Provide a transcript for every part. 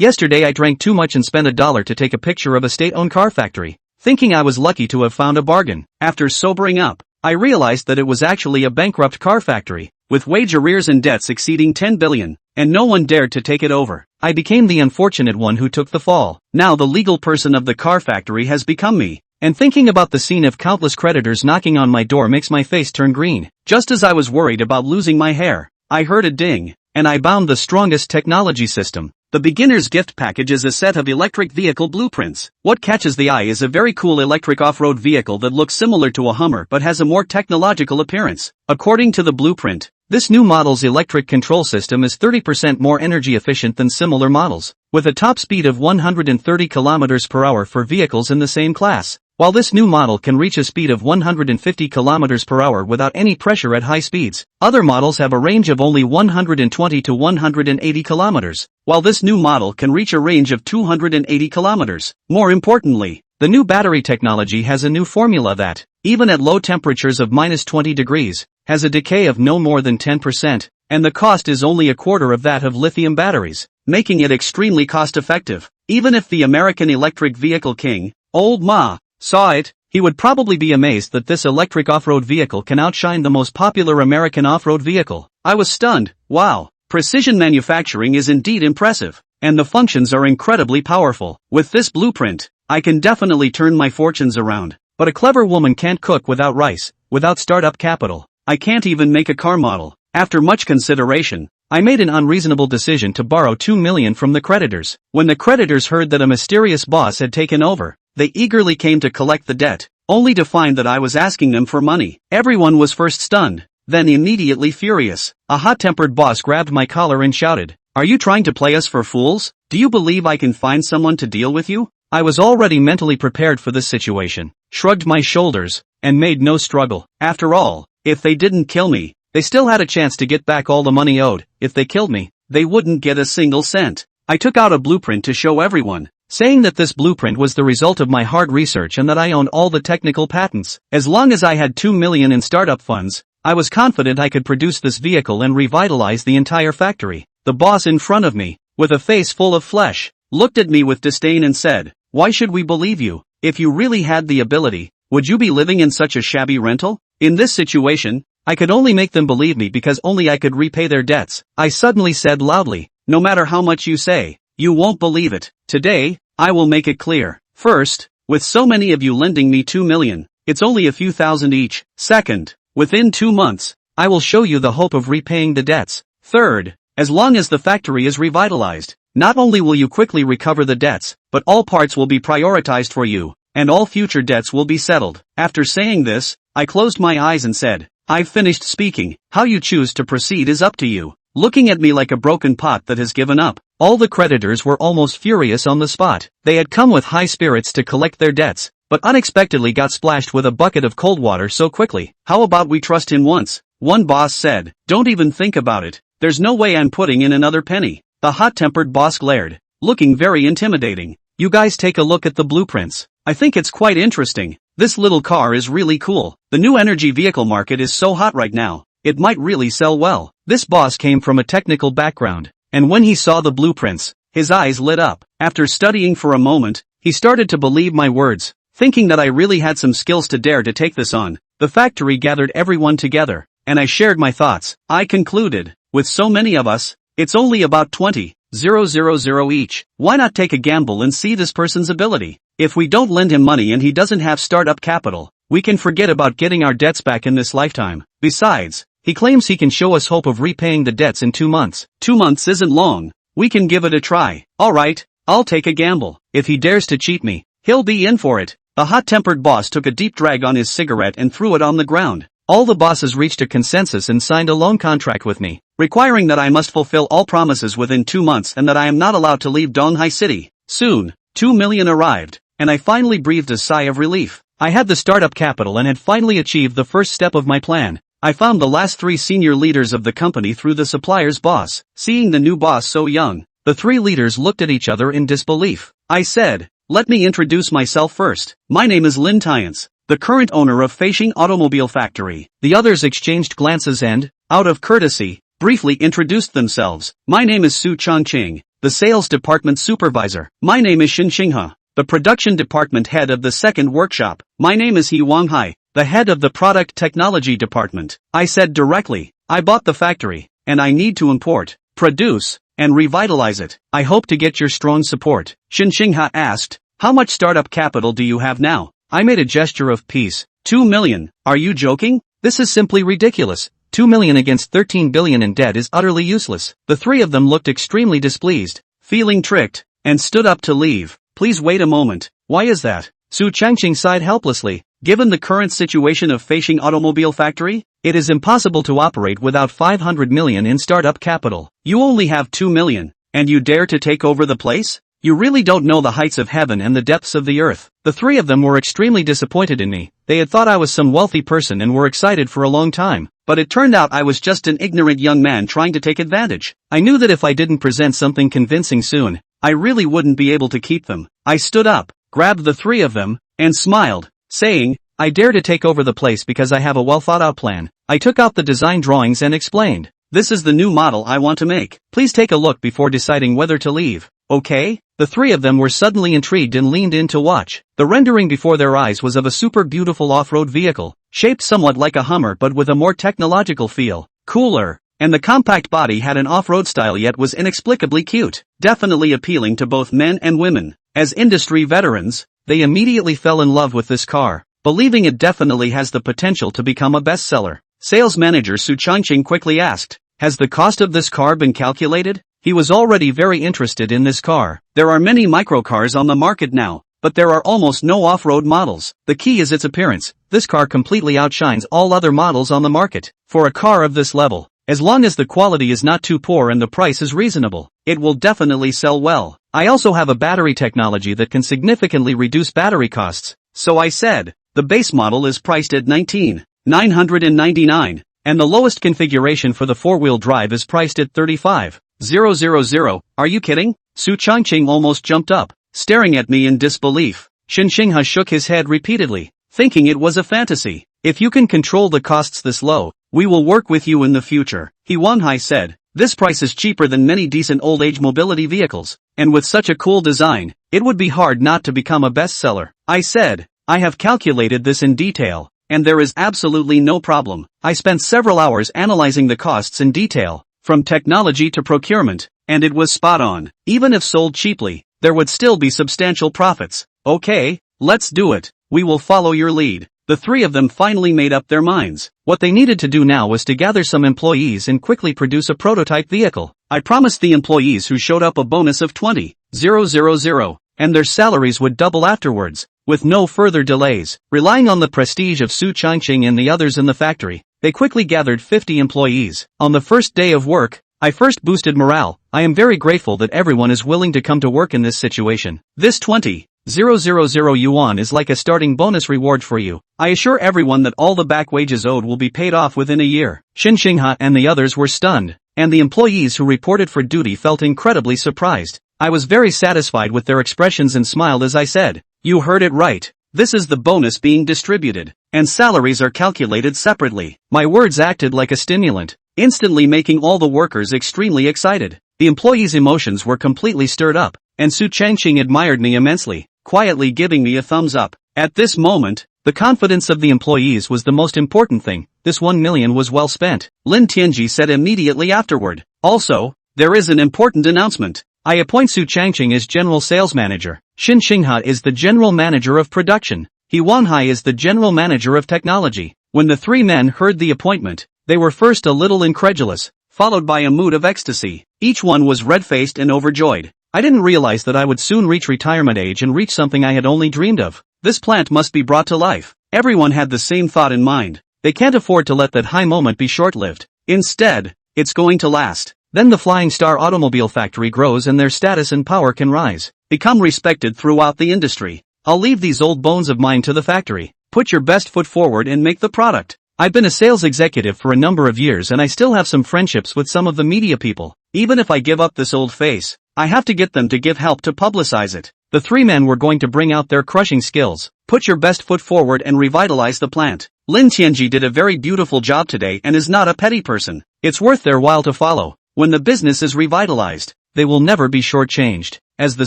Yesterday I drank too much and spent $1 to take a picture of a state-owned car factory, thinking I was lucky to have found a bargain. After sobering up, I realized that it was actually a bankrupt car factory, with wage arrears and debts exceeding 10 billion, and no one dared to take it over. I became the unfortunate one who took the fall. Now the legal person of the car factory has become me, and thinking about the scene of countless creditors knocking on my door makes my face turn green. Just as I was worried about losing my hair, I heard a ding, and I bound the strongest technology system. The beginner's gift package is a set of electric vehicle blueprints. What catches the eye is a very cool electric off-road vehicle that looks similar to a Hummer but has a more technological appearance. According to the blueprint, this new model's electric control system is 30% more energy efficient than similar models, with a top speed of 130 km per hour for vehicles in the same class. While this new model can reach a speed of 150 km per hour without any pressure at high speeds, other models have a range of only 120 to 180 km, while this new model can reach a range of 280 km. More importantly, the new battery technology has a new formula that, even at low temperatures of -20 degrees, has a decay of no more than 10%, and the cost is only a quarter of that of lithium batteries, making it extremely cost-effective. Even if the American electric vehicle king, Old Ma, saw it, he would probably be amazed that this electric off-road vehicle can outshine the most popular American off-road vehicle. I was stunned. Wow, precision manufacturing is indeed impressive, and the functions are incredibly powerful. With this blueprint, I can definitely turn my fortunes around. But a clever woman can't cook without rice, without startup capital. I can't even make a car model. After much consideration, I made an unreasonable decision to borrow 2 million from the creditors. When the creditors heard that a mysterious boss had taken over, they eagerly came to collect the debt, only to find that I was asking them for money. Everyone was first stunned, then immediately furious. A hot-tempered boss grabbed my collar and shouted, "Are you trying to play us for fools? Do you believe I can find someone to deal with you?" I was already mentally prepared for this situation, shrugged my shoulders, and made no struggle. After all, if they didn't kill me, they still had a chance to get back all the money owed. If they killed me, they wouldn't get a single cent. I took out a blueprint to show everyone, saying that this blueprint was the result of my hard research and that I owned all the technical patents. As long as I had 2 million in startup funds, I was confident I could produce this vehicle and revitalize the entire factory. The boss in front of me, with a face full of flesh, looked at me with disdain and said, "Why should we believe you? If you really had the ability, would you be living in such a shabby rental?" In this situation, I could only make them believe me because only I could repay their debts. I suddenly said loudly, "No matter how much you say, you won't believe it. Today, I will make it clear. First, with so many of you lending me 2 million, it's only a few thousand each. Second, within 2 months, I will show you the hope of repaying the debts. Third, as long as the factory is revitalized, not only will you quickly recover the debts, but all parts will be prioritized for you, and all future debts will be settled." After saying this, I closed my eyes and said, "I've finished speaking. How you choose to proceed is up to you." Looking at me like a broken pot that has given up, all the creditors were almost furious on the spot. They had come with high spirits to collect their debts, but unexpectedly got splashed with a bucket of cold water so quickly. "How about we trust him once?" one boss said. "Don't even think about it. There's no way I'm putting in another penny." The hot-tempered boss glared, looking very intimidating. "You guys take a look at the blueprints. I think it's quite interesting. This little car is really cool. The new energy vehicle market is so hot right now. It might really sell well." This boss came from a technical background, and when he saw the blueprints, his eyes lit up. After studying for a moment, he started to believe my words, thinking that I really had some skills to dare to take this on. The factory gathered everyone together, and I shared my thoughts. I concluded, with so many of us, it's only about 20,000 each. Why not take a gamble and see this person's ability? If we don't lend him money and he doesn't have startup capital, we can forget about getting our debts back in this lifetime. Besides, he claims he can show us hope of repaying the debts in 2 months. 2 months isn't long. We can give it a try. Alright, I'll take a gamble. If he dares to cheat me, he'll be in for it. The hot-tempered boss took a deep drag on his cigarette and threw it on the ground. All the bosses reached a consensus and signed a loan contract with me, requiring that I must fulfill all promises within 2 months and that I am not allowed to leave Donghai City. Soon, 2 million arrived, and I finally breathed a sigh of relief. I had the startup capital and had finally achieved the first step of my plan. I found the last 3 senior leaders of the company through the supplier's boss. Seeing the new boss so young, the 3 leaders looked at each other in disbelief. I said, "Let me introduce myself first. My name is Lin Tyance, the current owner of Feishing Automobile Factory." The others exchanged glances and, out of courtesy, briefly introduced themselves. "My name is Su Chongqing, the sales department supervisor. My name is Shin Xinghe, the production department head of the second workshop. My name is He Wanghai, the head of the product technology department. I said directly, I bought the factory, and I need to import, produce, and revitalize it. I hope to get your strong support. Shin Xinghe asked, how much startup capital do you have now? I made a gesture of peace. 2 million. Are you joking? This is simply ridiculous. 2 million against 13 billion in debt is utterly useless. The three of them looked extremely displeased, feeling tricked, and stood up to leave. Please wait a moment. Why is that? Su Changqing sighed helplessly. Given the current situation of Feishing Automobile Factory, it is impossible to operate without 500 million in startup capital. You only have 2 million, and you dare to take over the place? You really don't know the heights of heaven and the depths of the earth. The three of them were extremely disappointed in me. They had thought I was some wealthy person and were excited for a long time. But it turned out I was just an ignorant young man trying to take advantage. I knew that if I didn't present something convincing soon, I really wouldn't be able to keep them. I stood up, grabbed the three of them, and smiled, saying, I dare to take over the place because I have a well-thought-out plan. I took out the design drawings and explained, this is the new model I want to make. Please take a look before deciding whether to leave. Okay? The three of them were suddenly intrigued and leaned in to watch. The rendering before their eyes was of a super beautiful off-road vehicle, shaped somewhat like a Hummer but with a more technological feel, cooler, and the compact body had an off-road style yet was inexplicably cute, definitely appealing to both men and women. As industry veterans, they immediately fell in love with this car, believing it definitely has the potential to become a bestseller. Sales manager Su Changqing quickly asked, has the cost of this car been calculated? He was already very interested in this car. There are many microcars on the market now, but there are almost no off-road models. The key is its appearance. This car completely outshines all other models on the market. For a car of this level, as long as the quality is not too poor and the price is reasonable, it will definitely sell well. I also have a battery technology that can significantly reduce battery costs. So I said, the base model is priced at 19,999, and the lowest configuration for the four-wheel drive is priced at 35,000. Are you kidding? Su Changqing almost jumped up, staring at me in disbelief. Shin Xinghe shook his head repeatedly, thinking it was a fantasy. If you can control the costs this low, we will work with you in the future. He Wanhai said, this price is cheaper than many decent old-age mobility vehicles, and with such a cool design, it would be hard not to become a bestseller. I said, I have calculated this in detail, and there is absolutely no problem. I spent several hours analyzing the costs in detail, from technology to procurement, and it was spot on. Even if sold cheaply, there would still be substantial profits. Okay, let's do it. We will follow your lead. The three of them finally made up their minds. What they needed to do now was to gather some employees and quickly produce a prototype vehicle. I promised the employees who showed up a bonus of 20,000, and their salaries would double afterwards. With no further delays, relying on the prestige of Su Changqing and the others in the factory, they quickly gathered 50 employees. On the first day of work, I first boosted morale. I am very grateful that everyone is willing to come to work in this situation. This 20,000 yuan is like a starting bonus reward for you. I assure everyone that all the back wages owed will be paid off within a year. Shin Xinghe and the others were stunned, and the employees who reported for duty felt incredibly surprised. I was very satisfied with their expressions and smiled as I said, you heard it right. This is the bonus being distributed, and salaries are calculated separately. My words acted like a stimulant, instantly making all the workers extremely excited. The employees' emotions were completely stirred up, and Su Changqing admired me immensely, quietly giving me a thumbs up. At this moment, the confidence of the employees was the most important thing. This 1 million was well spent. Lin Tianji said immediately afterward. Also, there is an important announcement. I appoint Su Changqing as General Sales Manager. Shin Xinghe is the General Manager of Production. He Wanhai is the General Manager of Technology. When the three men heard the appointment, they were first a little incredulous, followed by a mood of ecstasy. Each one was red-faced and overjoyed. I didn't realize that I would soon reach retirement age and reach something I had only dreamed of. This plant must be brought to life. Everyone had the same thought in mind. They can't afford to let that high moment be short-lived. Instead, it's going to last. Then the Flying Star Automobile Factory grows and their status and power can rise, become respected throughout the industry. I'll leave these old bones of mine to the factory. Put your best foot forward and make the product. I've been a sales executive for a number of years and I still have some friendships with some of the media people. Even if I give up this old face, I have to get them to give help to publicize it. The three men were going to bring out their crushing skills. Put your best foot forward and revitalize the plant. Lin Tianji did a very beautiful job today and is not a petty person. It's worth their while to follow. When the business is revitalized, they will never be shortchanged. As the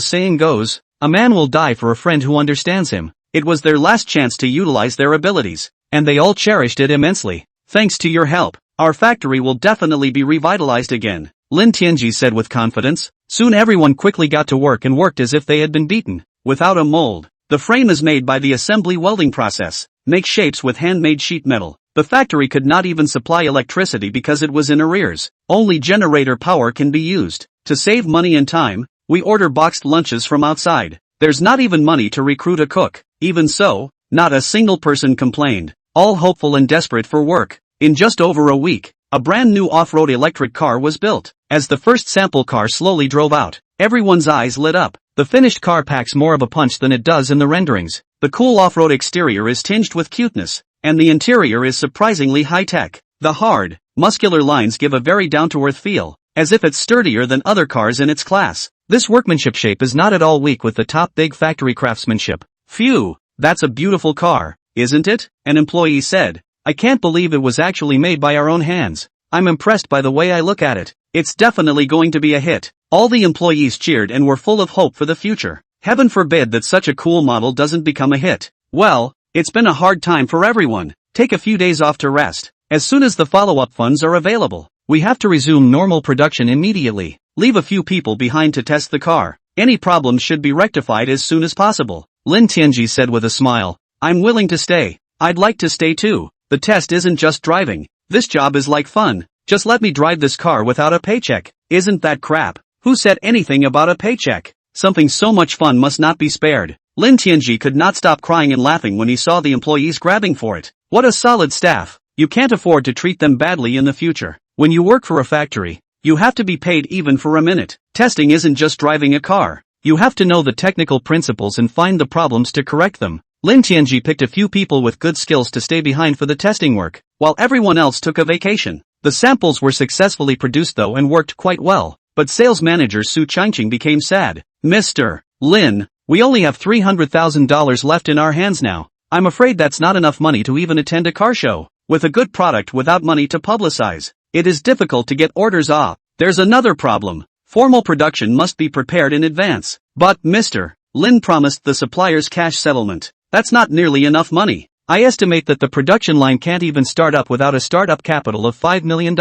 saying goes, a man will die for a friend who understands him. It was their last chance to utilize their abilities, and they all cherished it immensely. Thanks to your help, our factory will definitely be revitalized again, Lin Tianji said with confidence. Soon everyone quickly got to work and worked as if they had been beaten. Without a mold, the frame is made by the assembly welding process. Make shapes with handmade sheet metal. The factory could not even supply electricity because it was in arrears. Only generator power can be used. To save money and time, we order boxed lunches from outside. There's not even money to recruit a cook. Even so, not a single person complained, all hopeful and desperate for work. In just over a week, a brand new off-road electric car was built. As the first sample car slowly drove out, everyone's eyes lit up. The finished car packs more of a punch than it does in the renderings. The cool off-road exterior is tinged with cuteness, and the interior is surprisingly high-tech. The hard, muscular lines give a very down-to-earth feel, as if it's sturdier than other cars in its class. This workmanship shape is not at all weak with the top big factory craftsmanship. Phew, that's a beautiful car, isn't it? An employee said. I can't believe it was actually made by our own hands. I'm impressed by the way I look at it. It's definitely going to be a hit. All the employees cheered and were full of hope for the future. Heaven forbid that such a cool model doesn't become a hit. Well, it's been a hard time for everyone. Take a few days off to rest. As soon as the follow-up funds are available, we have to resume normal production immediately. Leave a few people behind to test the car. Any problems should be rectified as soon as possible, Lin Tianji said with a smile. I'm willing to stay. I'd like to stay too. The test isn't just driving. This job is like fun. Just let me drive this car without a paycheck. Isn't that crap? Who said anything about a paycheck? Something so much fun must not be spared. Lin Tianji could not stop crying and laughing when he saw the employees grabbing for it. What a solid staff. You can't afford to treat them badly in the future. When you work for a factory, you have to be paid even for a minute. Testing isn't just driving a car. You have to know the technical principles and find the problems to correct them. Lin Tianji picked a few people with good skills to stay behind for the testing work, while everyone else took a vacation. The samples were successfully produced though and worked quite well, but sales manager Su Changqing became sad. Mr. Lin, we only have $300,000 left in our hands now. I'm afraid that's not enough money to even attend a car show. With a good product without money to publicize, it is difficult to get orders off. There's another problem. Formal production must be prepared in advance. But Mr. Lin promised the suppliers cash settlement. That's not nearly enough money. I estimate that the production line can't even start up without a startup capital of $5 million.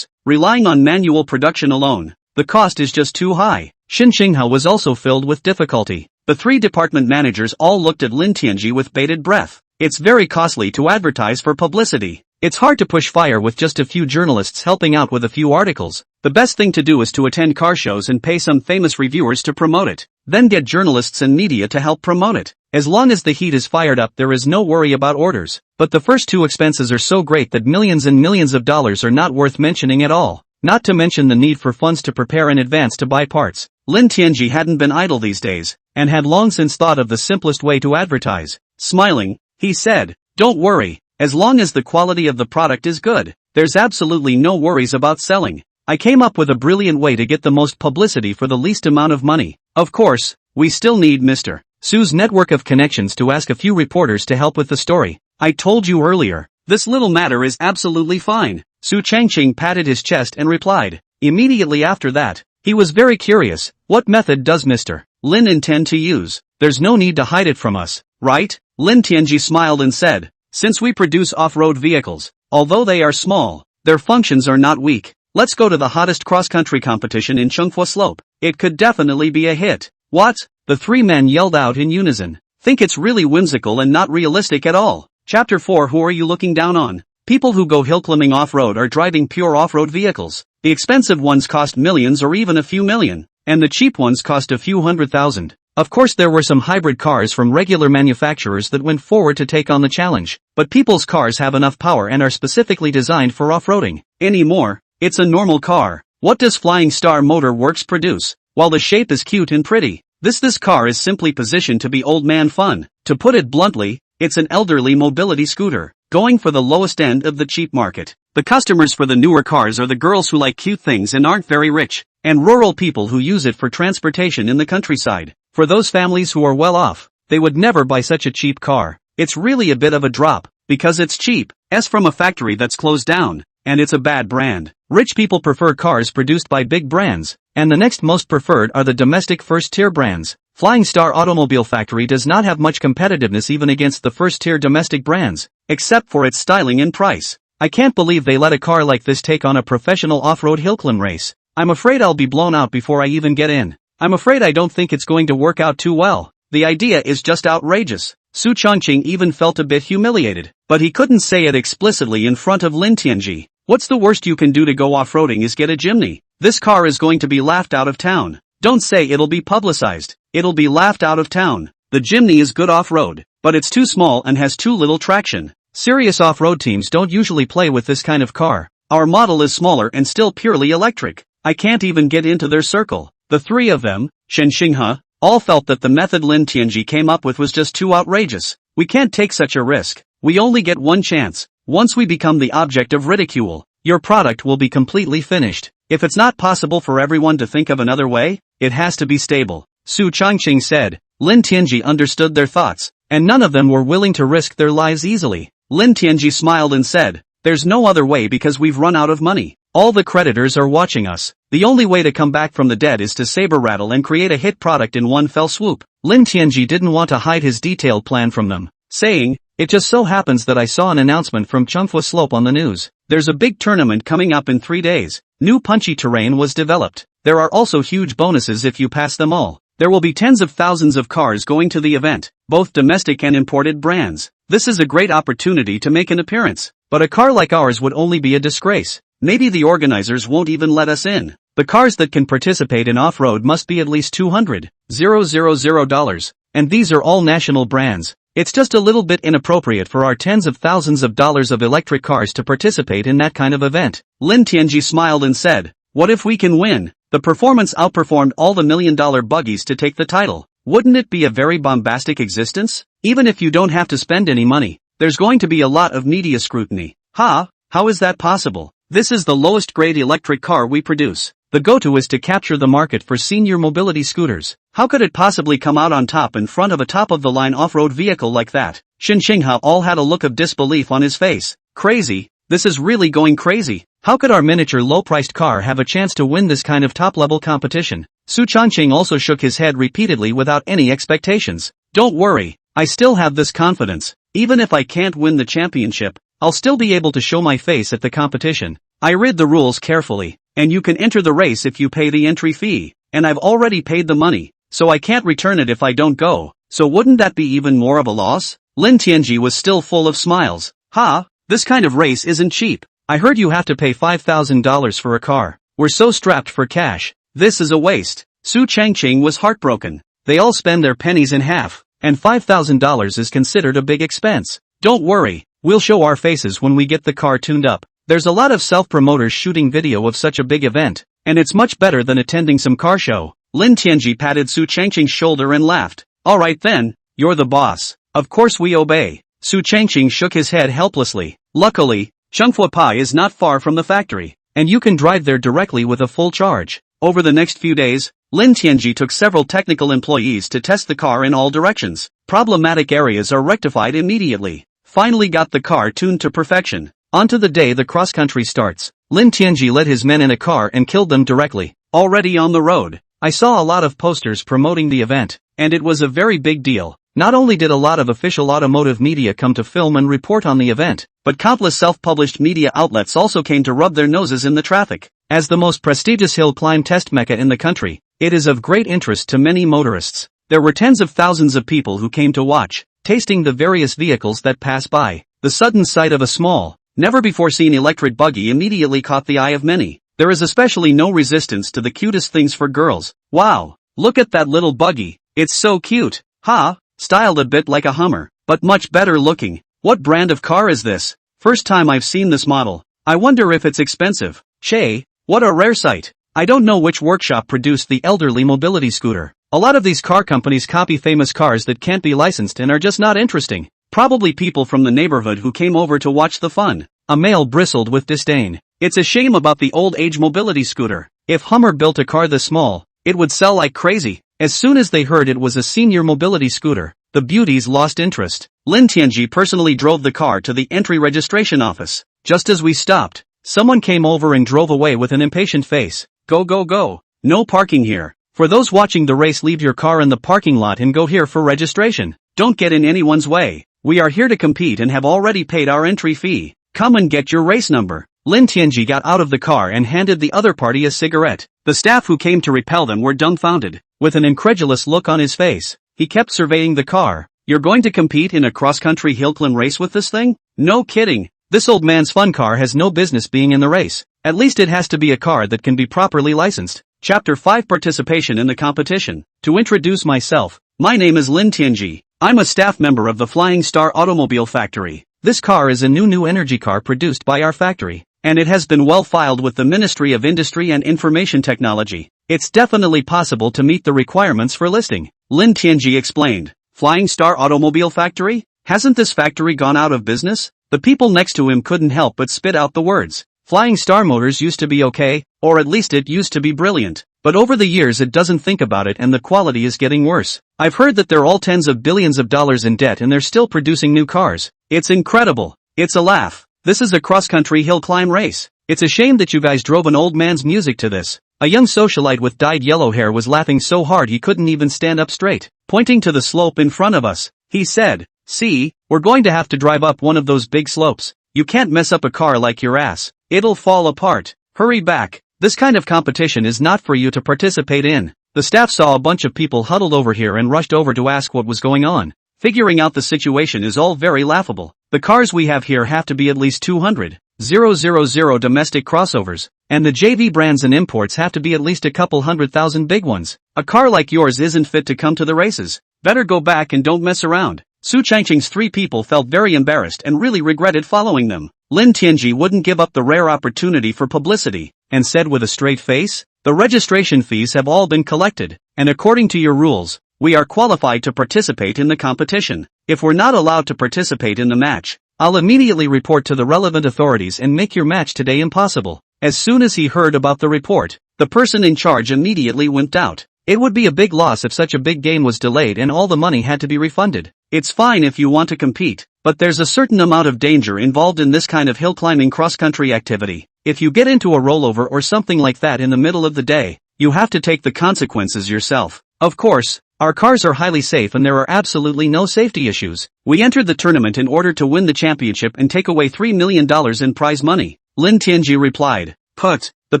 Relying on manual production alone, the cost is just too high. Xin Xinghao was also filled with difficulty. The three department managers all looked at Lin Tianji with bated breath. It's very costly to advertise for publicity. It's hard to push fire with just a few journalists helping out with a few articles. The best thing to do is to attend car shows and pay some famous reviewers to promote it. Then get journalists and media to help promote it. As long as the heat is fired up, there is no worry about orders. But the first two expenses are so great that millions and millions of dollars are not worth mentioning at all. Not to mention the need for funds to prepare in advance to buy parts. Lin Tianji hadn't been idle these days, and had long since thought of the simplest way to advertise. Smiling, he said, "Don't worry. As long as the quality of the product is good, there's absolutely no worries about selling. I came up with a brilliant way to get the most publicity for the least amount of money. Of course, we still need Mr. Su's network of connections to ask a few reporters to help with the story. I told you earlier, this little matter is absolutely fine." Su Changqing patted his chest and replied. Immediately after that, he was very curious. What method does Mr. Lin intend to use? There's no need to hide it from us, right? Lin Tianji smiled and said, since we produce off-road vehicles, although they are small, their functions are not weak. Let's go to the hottest cross-country competition in Chengfu Slope. It could definitely be a hit. What? The three men yelled out in unison. Think it's really whimsical and not realistic at all. Chapter 4. Who are you looking down on? People who go hill climbing off-road are driving pure off-road vehicles. The expensive ones cost millions or even a few million, and the cheap ones cost a few $100,000. Of course there were some hybrid cars from regular manufacturers that went forward to take on the challenge, but people's cars have enough power and are specifically designed for off-roading. Anymore, it's a normal car. What does Flying Star Motor Works produce? While the shape is cute and pretty, this car is simply positioned to be old man fun. To put it bluntly, it's an elderly mobility scooter, going for the lowest end of the cheap market. The customers for the newer cars are the girls who like cute things and aren't very rich, and rural people who use it for transportation in the countryside. For those families who are well off, they would never buy such a cheap car. It's really a bit of a drop, because it's cheap. As from a factory that's closed down, and it's a bad brand. Rich people prefer cars produced by big brands, and the next most preferred are the domestic first-tier brands. Flying Star Automobile Factory does not have much competitiveness even against the first-tier domestic brands, except for its styling and price. I can't believe they let a car like this take on a professional off-road hill climb race. I'm afraid I'll be blown out before I even get in. I'm afraid I don't think it's going to work out too well. The idea is just outrageous. Su Changqing even felt a bit humiliated, but he couldn't say it explicitly in front of Lin Tianji. What's the worst you can do to go off-roading is get a Jimny. This car is going to be laughed out of town. Don't say it'll be publicized. It'll be laughed out of town. The Jimny is good off-road, but it's too small and has too little traction. Serious off-road teams don't usually play with this kind of car. Our model is smaller and still purely electric. I can't even get into their circle. The three of them, Shen Xinghe, all felt that the method Lin Tianji came up with was just too outrageous. We can't take such a risk. We only get one chance. Once we become the object of ridicule, your product will be completely finished. If it's not possible for everyone to think of another way, it has to be stable. Su Changqing said. Lin Tianji understood their thoughts, and none of them were willing to risk their lives easily. Lin Tianji smiled and said, "There's no other way because we've run out of money. All the creditors are watching us. The only way to come back from the dead is to saber rattle and create a hit product in one fell swoop." Lin Tianji didn't want to hide his detailed plan from them, saying, "It just so happens that I saw an announcement from Chengfu Slope on the news. There's a big tournament coming up in 3 days. New punchy terrain was developed. There are also huge bonuses if you pass them all. There will be tens of thousands of cars going to the event, both domestic and imported brands. This is a great opportunity to make an appearance. But a car like ours would only be a disgrace. Maybe the organizers won't even let us in. The cars that can participate in off-road must be at least $200,000, and these are all national brands. It's just a little bit inappropriate for our tens of thousands of dollars of electric cars to participate in that kind of event." Lin Tianji smiled and said, "What if we can win? The performance outperformed all the million-dollar buggies to take the title. Wouldn't it be a very bombastic existence? Even if you don't have to spend any money, there's going to be a lot of media scrutiny." "Ha, how is that possible? This is the lowest grade electric car we produce. The go-to is to capture the market for senior mobility scooters. How could it possibly come out on top in front of a top-of-the-line off-road vehicle like that?" Shen Xinghe all had a look of disbelief on his face. "Crazy. This is really going crazy. How could our miniature low-priced car have a chance to win this kind of top-level competition?" Su Changqing also shook his head repeatedly without any expectations. "Don't worry, I still have this confidence. Even if I can't win the championship, I'll still be able to show my face at the competition. I read the rules carefully, and you can enter the race if you pay the entry fee, and I've already paid the money, so I can't return it if I don't go. So wouldn't that be even more of a loss?" Lin Tianji was still full of smiles. "Ha, this kind of race isn't cheap. I heard you have to pay $5,000 for a car. We're so strapped for cash. This is a waste." Su Changqing was heartbroken. They all spend their pennies in half, and $5,000 is considered a big expense. "Don't worry, we'll show our faces when we get the car tuned up. There's a lot of self-promoters shooting video of such a big event, and it's much better than attending some car show." Lin Tianji patted Su Changqing's shoulder and laughed. "All right then, you're the boss. Of course we obey." Su Changqing shook his head helplessly. Luckily, Chengfu Pai is not far from the factory, and you can drive there directly with a full charge. Over the next few days, Lin Tianji took several technical employees to test the car in all directions. Problematic areas are rectified immediately. Finally got the car tuned to perfection. Onto the day the cross-country starts, Lin Tianji led his men in a car and killed them directly. Already on the road, I saw a lot of posters promoting the event, and it was a very big deal. Not only did a lot of official automotive media come to film and report on the event, but countless self-published media outlets also came to rub their noses in the traffic. As the most prestigious hill climb test mecca in the country, it is of great interest to many motorists. There were tens of thousands of people who came to watch, tasting the various vehicles that pass by. The sudden sight of a small, never-before-seen electric buggy immediately caught the eye of many. There is especially no resistance to the cutest things for girls. "Wow, look at that little buggy, it's so cute. Ha, styled a bit like a Hummer, but much better looking. What brand of car is this? First time I've seen this model. I wonder if it's expensive. Che, what a rare sight. I don't know which workshop produced the elderly mobility scooter. A lot of these car companies copy famous cars that can't be licensed and are just not interesting. Probably people from the neighborhood who came over to watch the fun." A male bristled with disdain. "It's a shame about the old age mobility scooter. If Hummer built a car this small, it would sell like crazy." As soon as they heard it was a senior mobility scooter, the beauties lost interest. Lin Tianji personally drove the car to the entry registration office. Just as we stopped, Someone came over and drove away with an impatient face. Go go go. No parking here. For those watching the race, leave your car in the parking lot and go here for registration. Don't get in anyone's way. We are here to compete and have already paid our entry fee. Come and get your race number. Lin Tianji got out of the car and handed the other party a cigarette. The staff who came to repel them were dumbfounded. With an incredulous look on his face, he kept surveying the car. You're going to compete in a cross-country hill climb race with this thing? No kidding. This old man's fun car has no business being in the race. At least it has to be a car that can be properly licensed. Chapter 5: Participation in the competition. To introduce myself, my name is Lin Tianji. I'm a staff member of the Flying Star Automobile Factory. This car is a new energy car produced by our factory, and it has been well filed with the Ministry of Industry and Information Technology. It's definitely possible to meet the requirements for listing. Lin Tianji explained. Flying Star Automobile Factory? Hasn't this factory gone out of business? The people next to him couldn't help but spit out the words. Flying Star Motors used to be okay, or at least it used to be brilliant. But over the years it doesn't think about it and the quality is getting worse. I've heard that they're all tens of billions of dollars in debt and they're still producing new cars. It's incredible. It's a laugh. This is a cross-country hill climb race. It's a shame that you guys drove an old man's music to this. A young socialite with dyed yellow hair was laughing so hard he couldn't even stand up straight. Pointing to the slope in front of us, he said, "See, we're going to have to drive up one of those big slopes. You can't mess up a car like your ass. It'll fall apart. Hurry back. This kind of competition is not for you to participate in." The staff saw a bunch of people huddled over here and rushed over to ask what was going on. Figuring out the situation is all very laughable. The cars we have here have to be at least 200,000 domestic crossovers, and the JV brands and imports have to be at least a couple 100,000 big ones. A car like yours isn't fit to come to the races. Better go back and don't mess around. Su Changqing's three people felt very embarrassed and really regretted following them. Lin Tianji wouldn't give up the rare opportunity for publicity, and said with a straight face, "The registration fees have all been collected, and according to your rules, we are qualified to participate in the competition. If we're not allowed to participate in the match, I'll immediately report to the relevant authorities and make your match today impossible." As soon as he heard about the report, the person in charge immediately wimped out. It would be a big loss if such a big game was delayed and all the money had to be refunded. It's fine if you want to compete, but there's a certain amount of danger involved in this kind of hill climbing cross-country activity. If you get into a rollover or something like that in the middle of the day, you have to take the consequences yourself. Of course, our cars are highly safe and there are absolutely no safety issues. We entered the tournament in order to win the championship and take away $3 million in prize money. Lin Tianji replied. Put. The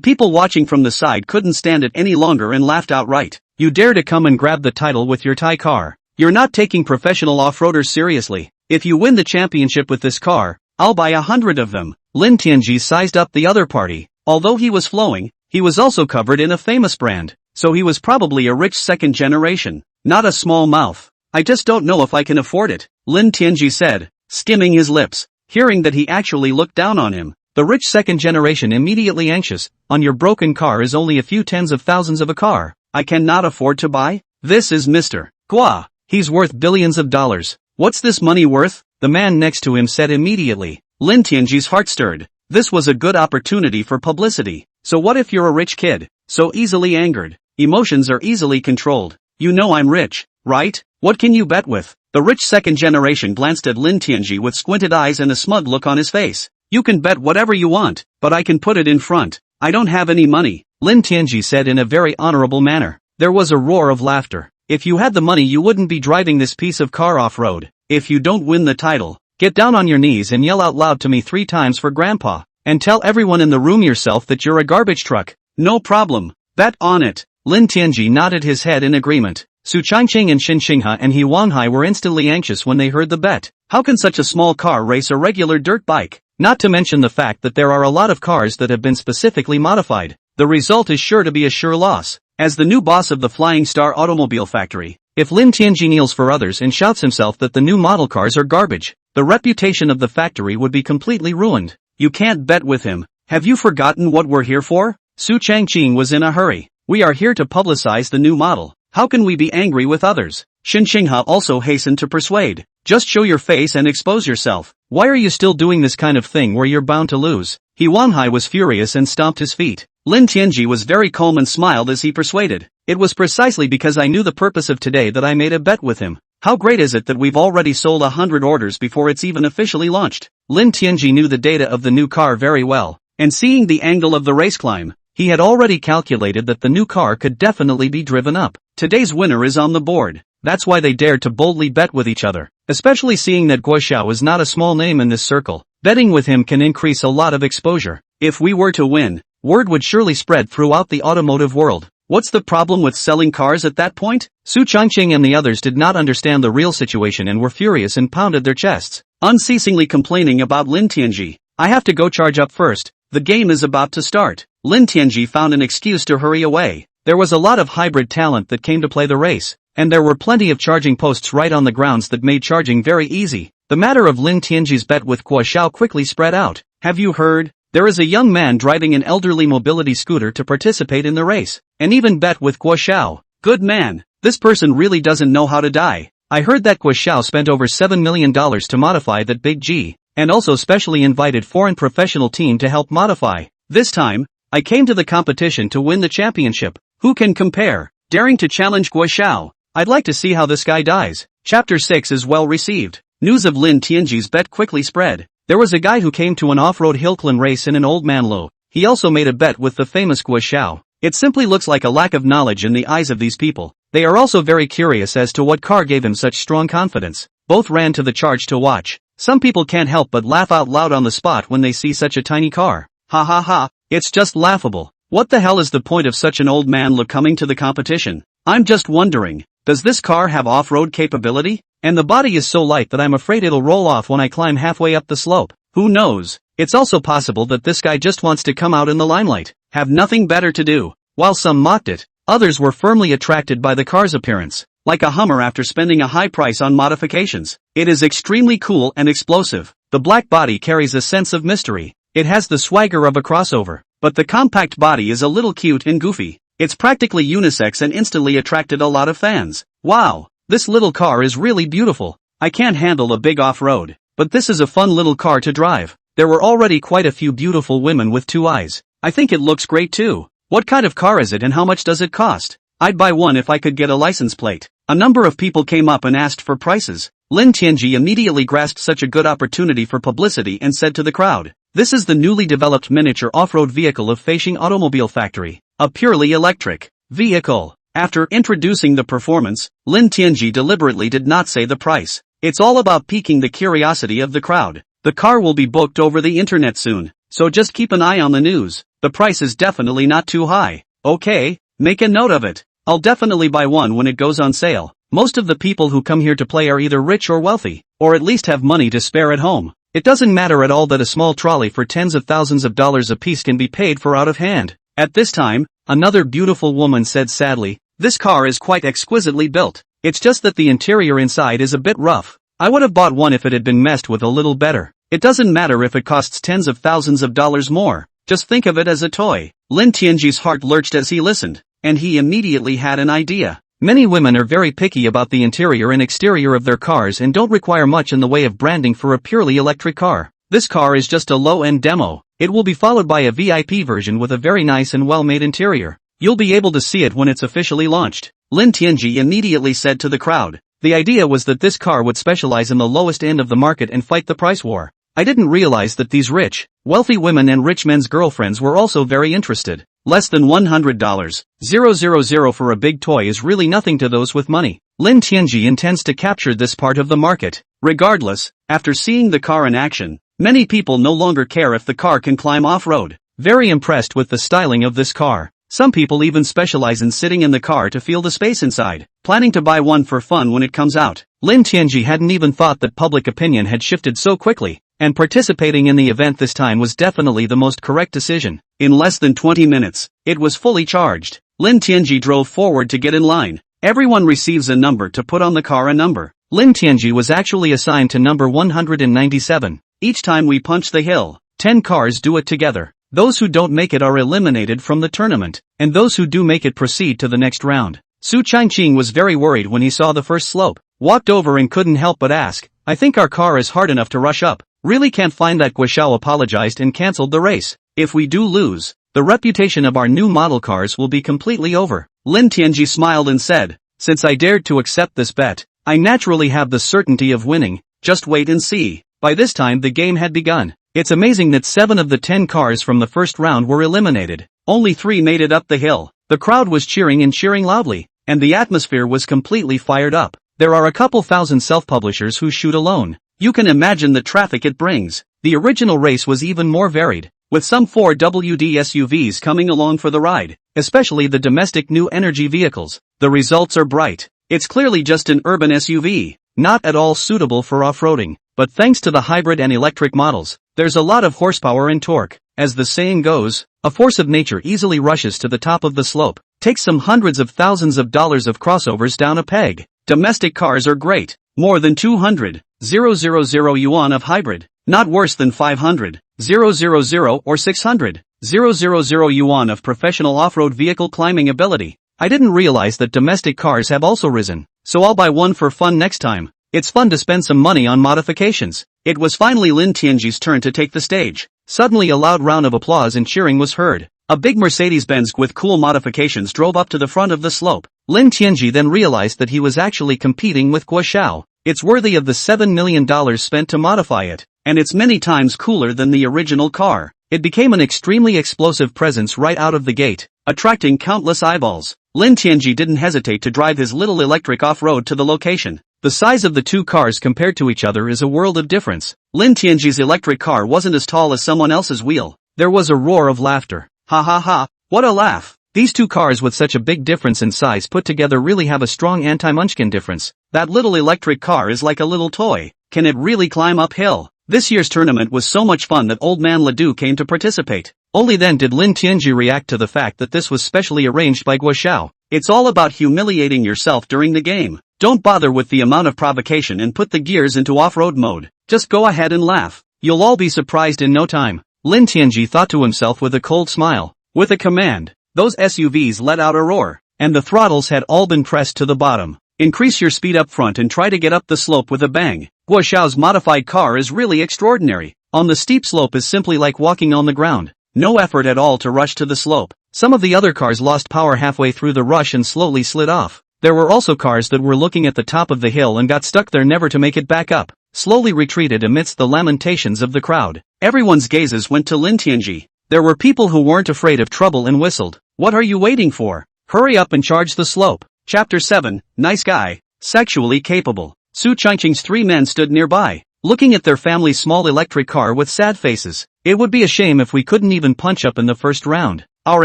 people watching from the side couldn't stand it any longer and laughed outright. You dare to come and grab the title with your Thai car? You're not taking professional off-roaders seriously. If you win the championship with this car, I'll buy 100 of them. Lin Tianji sized up the other party. Although he was flowing, he was also covered in a famous brand, so he was probably a rich second generation, not a small mouth. I just don't know if I can afford it, Lin Tianji said, skimming his lips. Hearing that he actually looked down on him, the rich second generation immediately anxious. On your broken car is only a few tens of thousands of a car. I cannot afford to buy? This is Mr. Gua. He's worth billions of dollars. What's this money worth? The man next to him said immediately. Lin Tianji's heart stirred. This was a good opportunity for publicity. So what if you're a rich kid? So easily angered. Emotions are easily controlled. You know I'm rich, right? What can you bet with? The rich second generation glanced at Lin Tianji with squinted eyes and a smug look on his face. You can bet whatever you want, but I can put it in front. I don't have any money, Lin Tianji said in a very honorable manner. There was a roar of laughter. If you had the money you wouldn't be driving this piece of car off-road. If you don't win the title, get down on your knees and yell out loud to me 3 times for Grandpa, and tell everyone in the room yourself that you're a garbage truck. No problem. Bet on it. Lin Tianji nodded his head in agreement. Su Changqing and Xin Xinghe and He Wanhai were instantly anxious when they heard the bet. How can such a small car race a regular dirt bike? Not to mention the fact that there are a lot of cars that have been specifically modified. The result is sure to be a sure loss. As the new boss of the Flying Star Automobile Factory, if Lin Tianji kneels for others and shouts himself that the new model cars are garbage, the reputation of the factory would be completely ruined. You can't bet with him. Have you forgotten what we're here for? Su Changqing was in a hurry. We are here to publicize the new model. How can we be angry with others? Xin Xinghe also hastened to persuade. Just show your face and expose yourself. Why are you still doing this kind of thing where you're bound to lose? He Wanhai was furious and stomped his feet. Lin Tianji was very calm and smiled as he persuaded. It was precisely because I knew the purpose of today that I made a bet with him. How great is it that we've already sold 100 orders before it's even officially launched? Lin Tianji knew the data of the new car very well. and seeing the angle of the race climb, he had already calculated that the new car could definitely be driven up. Today's winner is on the board. That's why they dared to boldly bet with each other, especially seeing that Guo Xiao is not a small name in this circle. Betting with him can increase a lot of exposure. If we were to win, word would surely spread throughout the automotive world. What's the problem with selling cars at that point? Su Changqing and the others did not understand the real situation and were furious and pounded their chests, unceasingly complaining about Lin Tianji. I have to go charge up first. The game is about to start. Lin Tianji found an excuse to hurry away. There was a lot of hybrid talent that came to play the race, and there were plenty of charging posts right on the grounds that made charging very easy. The matter of Lin Tianji's bet with Guo Xiao quickly spread out. Have you heard? There is a young man driving an elderly mobility scooter to participate in the race, and even bet with Guo Xiao. Good man, this person really doesn't know how to die. I heard that Guo Xiao spent over $7 million to modify that big G, and also specially invited foreign professional team to help modify. This time, I came to the competition to win the championship. Who can compare? Daring to challenge Guo Xiao. I'd like to see how this guy dies. Chapter 6 is well received. News of Lin Tianji's bet quickly spread. There was a guy who came to an off-road hill climb race in an old man low. He also made a bet with the famous Guo Xiao. It simply looks like a lack of knowledge in the eyes of these people. They are also very curious as to what car gave him such strong confidence. Both ran to the charge to watch. Some people can't help but laugh out loud on the spot when they see such a tiny car. Ha ha ha, it's just laughable. What the hell is the point of such an old man look coming to the competition? I'm just wondering, does this car have off-road capability? And the body is so light that I'm afraid it'll roll off when I climb halfway up the slope. Who knows? It's also possible that this guy just wants to come out in the limelight, have nothing better to do. While some mocked it, others were firmly attracted by the car's appearance. Like a Hummer after spending a high price on modifications. It is extremely cool and explosive. The black body carries a sense of mystery. It has the swagger of a crossover, but the compact body is a little cute and goofy. It's practically unisex and instantly attracted a lot of fans. Wow, this little car is really beautiful. I can't handle a big off-road, but this is a fun little car to drive. There were already quite a few beautiful women with two eyes. I think it looks great too. What kind of car is it and how much does it cost? I'd buy one if I could get a license plate. A number of people came up and asked for prices. Lin Tianji immediately grasped such a good opportunity for publicity and said to the crowd, "This is the newly developed miniature off-road vehicle of Feishing Automobile Factory, a purely electric vehicle." After introducing the performance, Lin Tianji deliberately did not say the price. It's all about piquing the curiosity of the crowd. The car will be booked over the internet soon, so just keep an eye on the news. The price is definitely not too high. Okay, make a note of it. I'll definitely buy one when it goes on sale. Most of the people who come here to play are either rich or wealthy, or at least have money to spare at home. It doesn't matter at all that a small trolley for tens of thousands of dollars apiece can be paid for out of hand. At this time, another beautiful woman said sadly, "This car is quite exquisitely built. It's just that the interior inside is a bit rough. I would have bought one if it had been messed with a little better. It doesn't matter if it costs tens of thousands of dollars more. Just think of it as a toy." Lin Tianji's heart lurched as he listened, and he immediately had an idea. Many women are very picky about the interior and exterior of their cars and don't require much in the way of branding for a purely electric car. This car is just a low-end demo. It will be followed by a VIP version with a very nice and well-made interior. You'll be able to see it when it's officially launched. Lin Tianji immediately said to the crowd. The idea was that this car would specialize in the lowest end of the market and fight the price war. I didn't realize that these rich, wealthy women and rich men's girlfriends were also very interested. Less than $100,000 for a big toy is really nothing to those with money. Lin Tianji intends to capture this part of the market. Regardless, after seeing the car in action, many people no longer care if the car can climb off-road. Very impressed with the styling of this car. Some people even specialize in sitting in the car to feel the space inside, planning to buy one for fun when it comes out. Lin Tianji hadn't even thought that public opinion had shifted so quickly, and participating in the event this time was definitely the most correct decision. In less than 20 minutes, it was fully charged. Lin Tianji drove forward to get in line. Everyone receives a number to put on the car a number. Lin Tianji was actually assigned to number 197. Each time we punch the hill, 10 cars do it together. Those who don't make it are eliminated from the tournament, and those who do make it proceed to the next round. Su Changqing was very worried when he saw the first slope, walked over and couldn't help but ask, "I think our car is hard enough to rush up." Really can't find that. Guo Xiao apologized and cancelled the race. If we do lose, the reputation of our new model cars will be completely over. Lin Tianji smiled and said, "Since I dared to accept this bet, I naturally have the certainty of winning, just wait and see." By this time the game had begun. It's amazing that 7 of the 10 cars from the first round were eliminated. Only 3 made it up the hill. The crowd was cheering and cheering loudly, and the atmosphere was completely fired up. There are a couple thousand self-publishers who shoot alone. You can imagine the traffic it brings. The original race was even more varied, with some 4WD SUVs coming along for the ride, especially the domestic new energy vehicles. The results are bright. It's clearly just an urban SUV, not at all suitable for off-roading, but thanks to the hybrid and electric models, there's a lot of horsepower and torque. As the saying goes, a force of nature easily rushes to the top of the slope. Takes some hundreds of thousands of dollars of crossovers down a peg. Domestic cars are great. More than 200,000 yuan of hybrid. Not worse than 500,000 or 600,000 yuan of professional off-road vehicle climbing ability. I didn't realize that domestic cars have also risen, so I'll buy one for fun next time. It's fun to spend some money on modifications. It was finally Lin Tianji's turn to take the stage. Suddenly a loud round of applause and cheering was heard. A big Mercedes-Benz with cool modifications drove up to the front of the slope. Lin Tianji then realized that he was actually competing with Guo Xiao. It's worthy of the $7 million spent to modify it, and it's many times cooler than the original car. It became an extremely explosive presence right out of the gate, attracting countless eyeballs. Lin Tianji didn't hesitate to drive his little electric off-road to the location. The size of the two cars compared to each other is a world of difference. Lin Tianji's electric car wasn't as tall as someone else's wheel. There was a roar of laughter. Ha ha ha, what a laugh. These two cars with such a big difference in size put together really have a strong anti-munchkin difference. That little electric car is like a little toy. Can it really climb uphill? This year's tournament was so much fun that old man Ledoux came to participate. Only then did Lin Tianji react to the fact that this was specially arranged by Guo Xiao. It's all about humiliating yourself during the game. Don't bother with the amount of provocation and put the gears into off-road mode. Just go ahead and laugh. You'll all be surprised in no time. Lin Tianji thought to himself with a cold smile. With a command, those SUVs let out a roar, and the throttles had all been pressed to the bottom. Increase your speed up front and try to get up the slope with a bang. Guo Xiao's modified car is really extraordinary. On the steep slope is simply like walking on the ground. No effort at all to rush to the slope. Some of the other cars lost power halfway through the rush and slowly slid off. There were also cars that were looking at the top of the hill and got stuck there never to make it back up. Slowly retreated amidst the lamentations of the crowd. Everyone's gazes went to Lin Tianji. There were people who weren't afraid of trouble and whistled. What are you waiting for? Hurry up and charge the slope. Chapter 7, Nice Guy, Sexually Capable. Su Changqing's 3 men stood nearby, looking at their family's small electric car with sad faces. It would be a shame if we couldn't even punch up in the first round. Our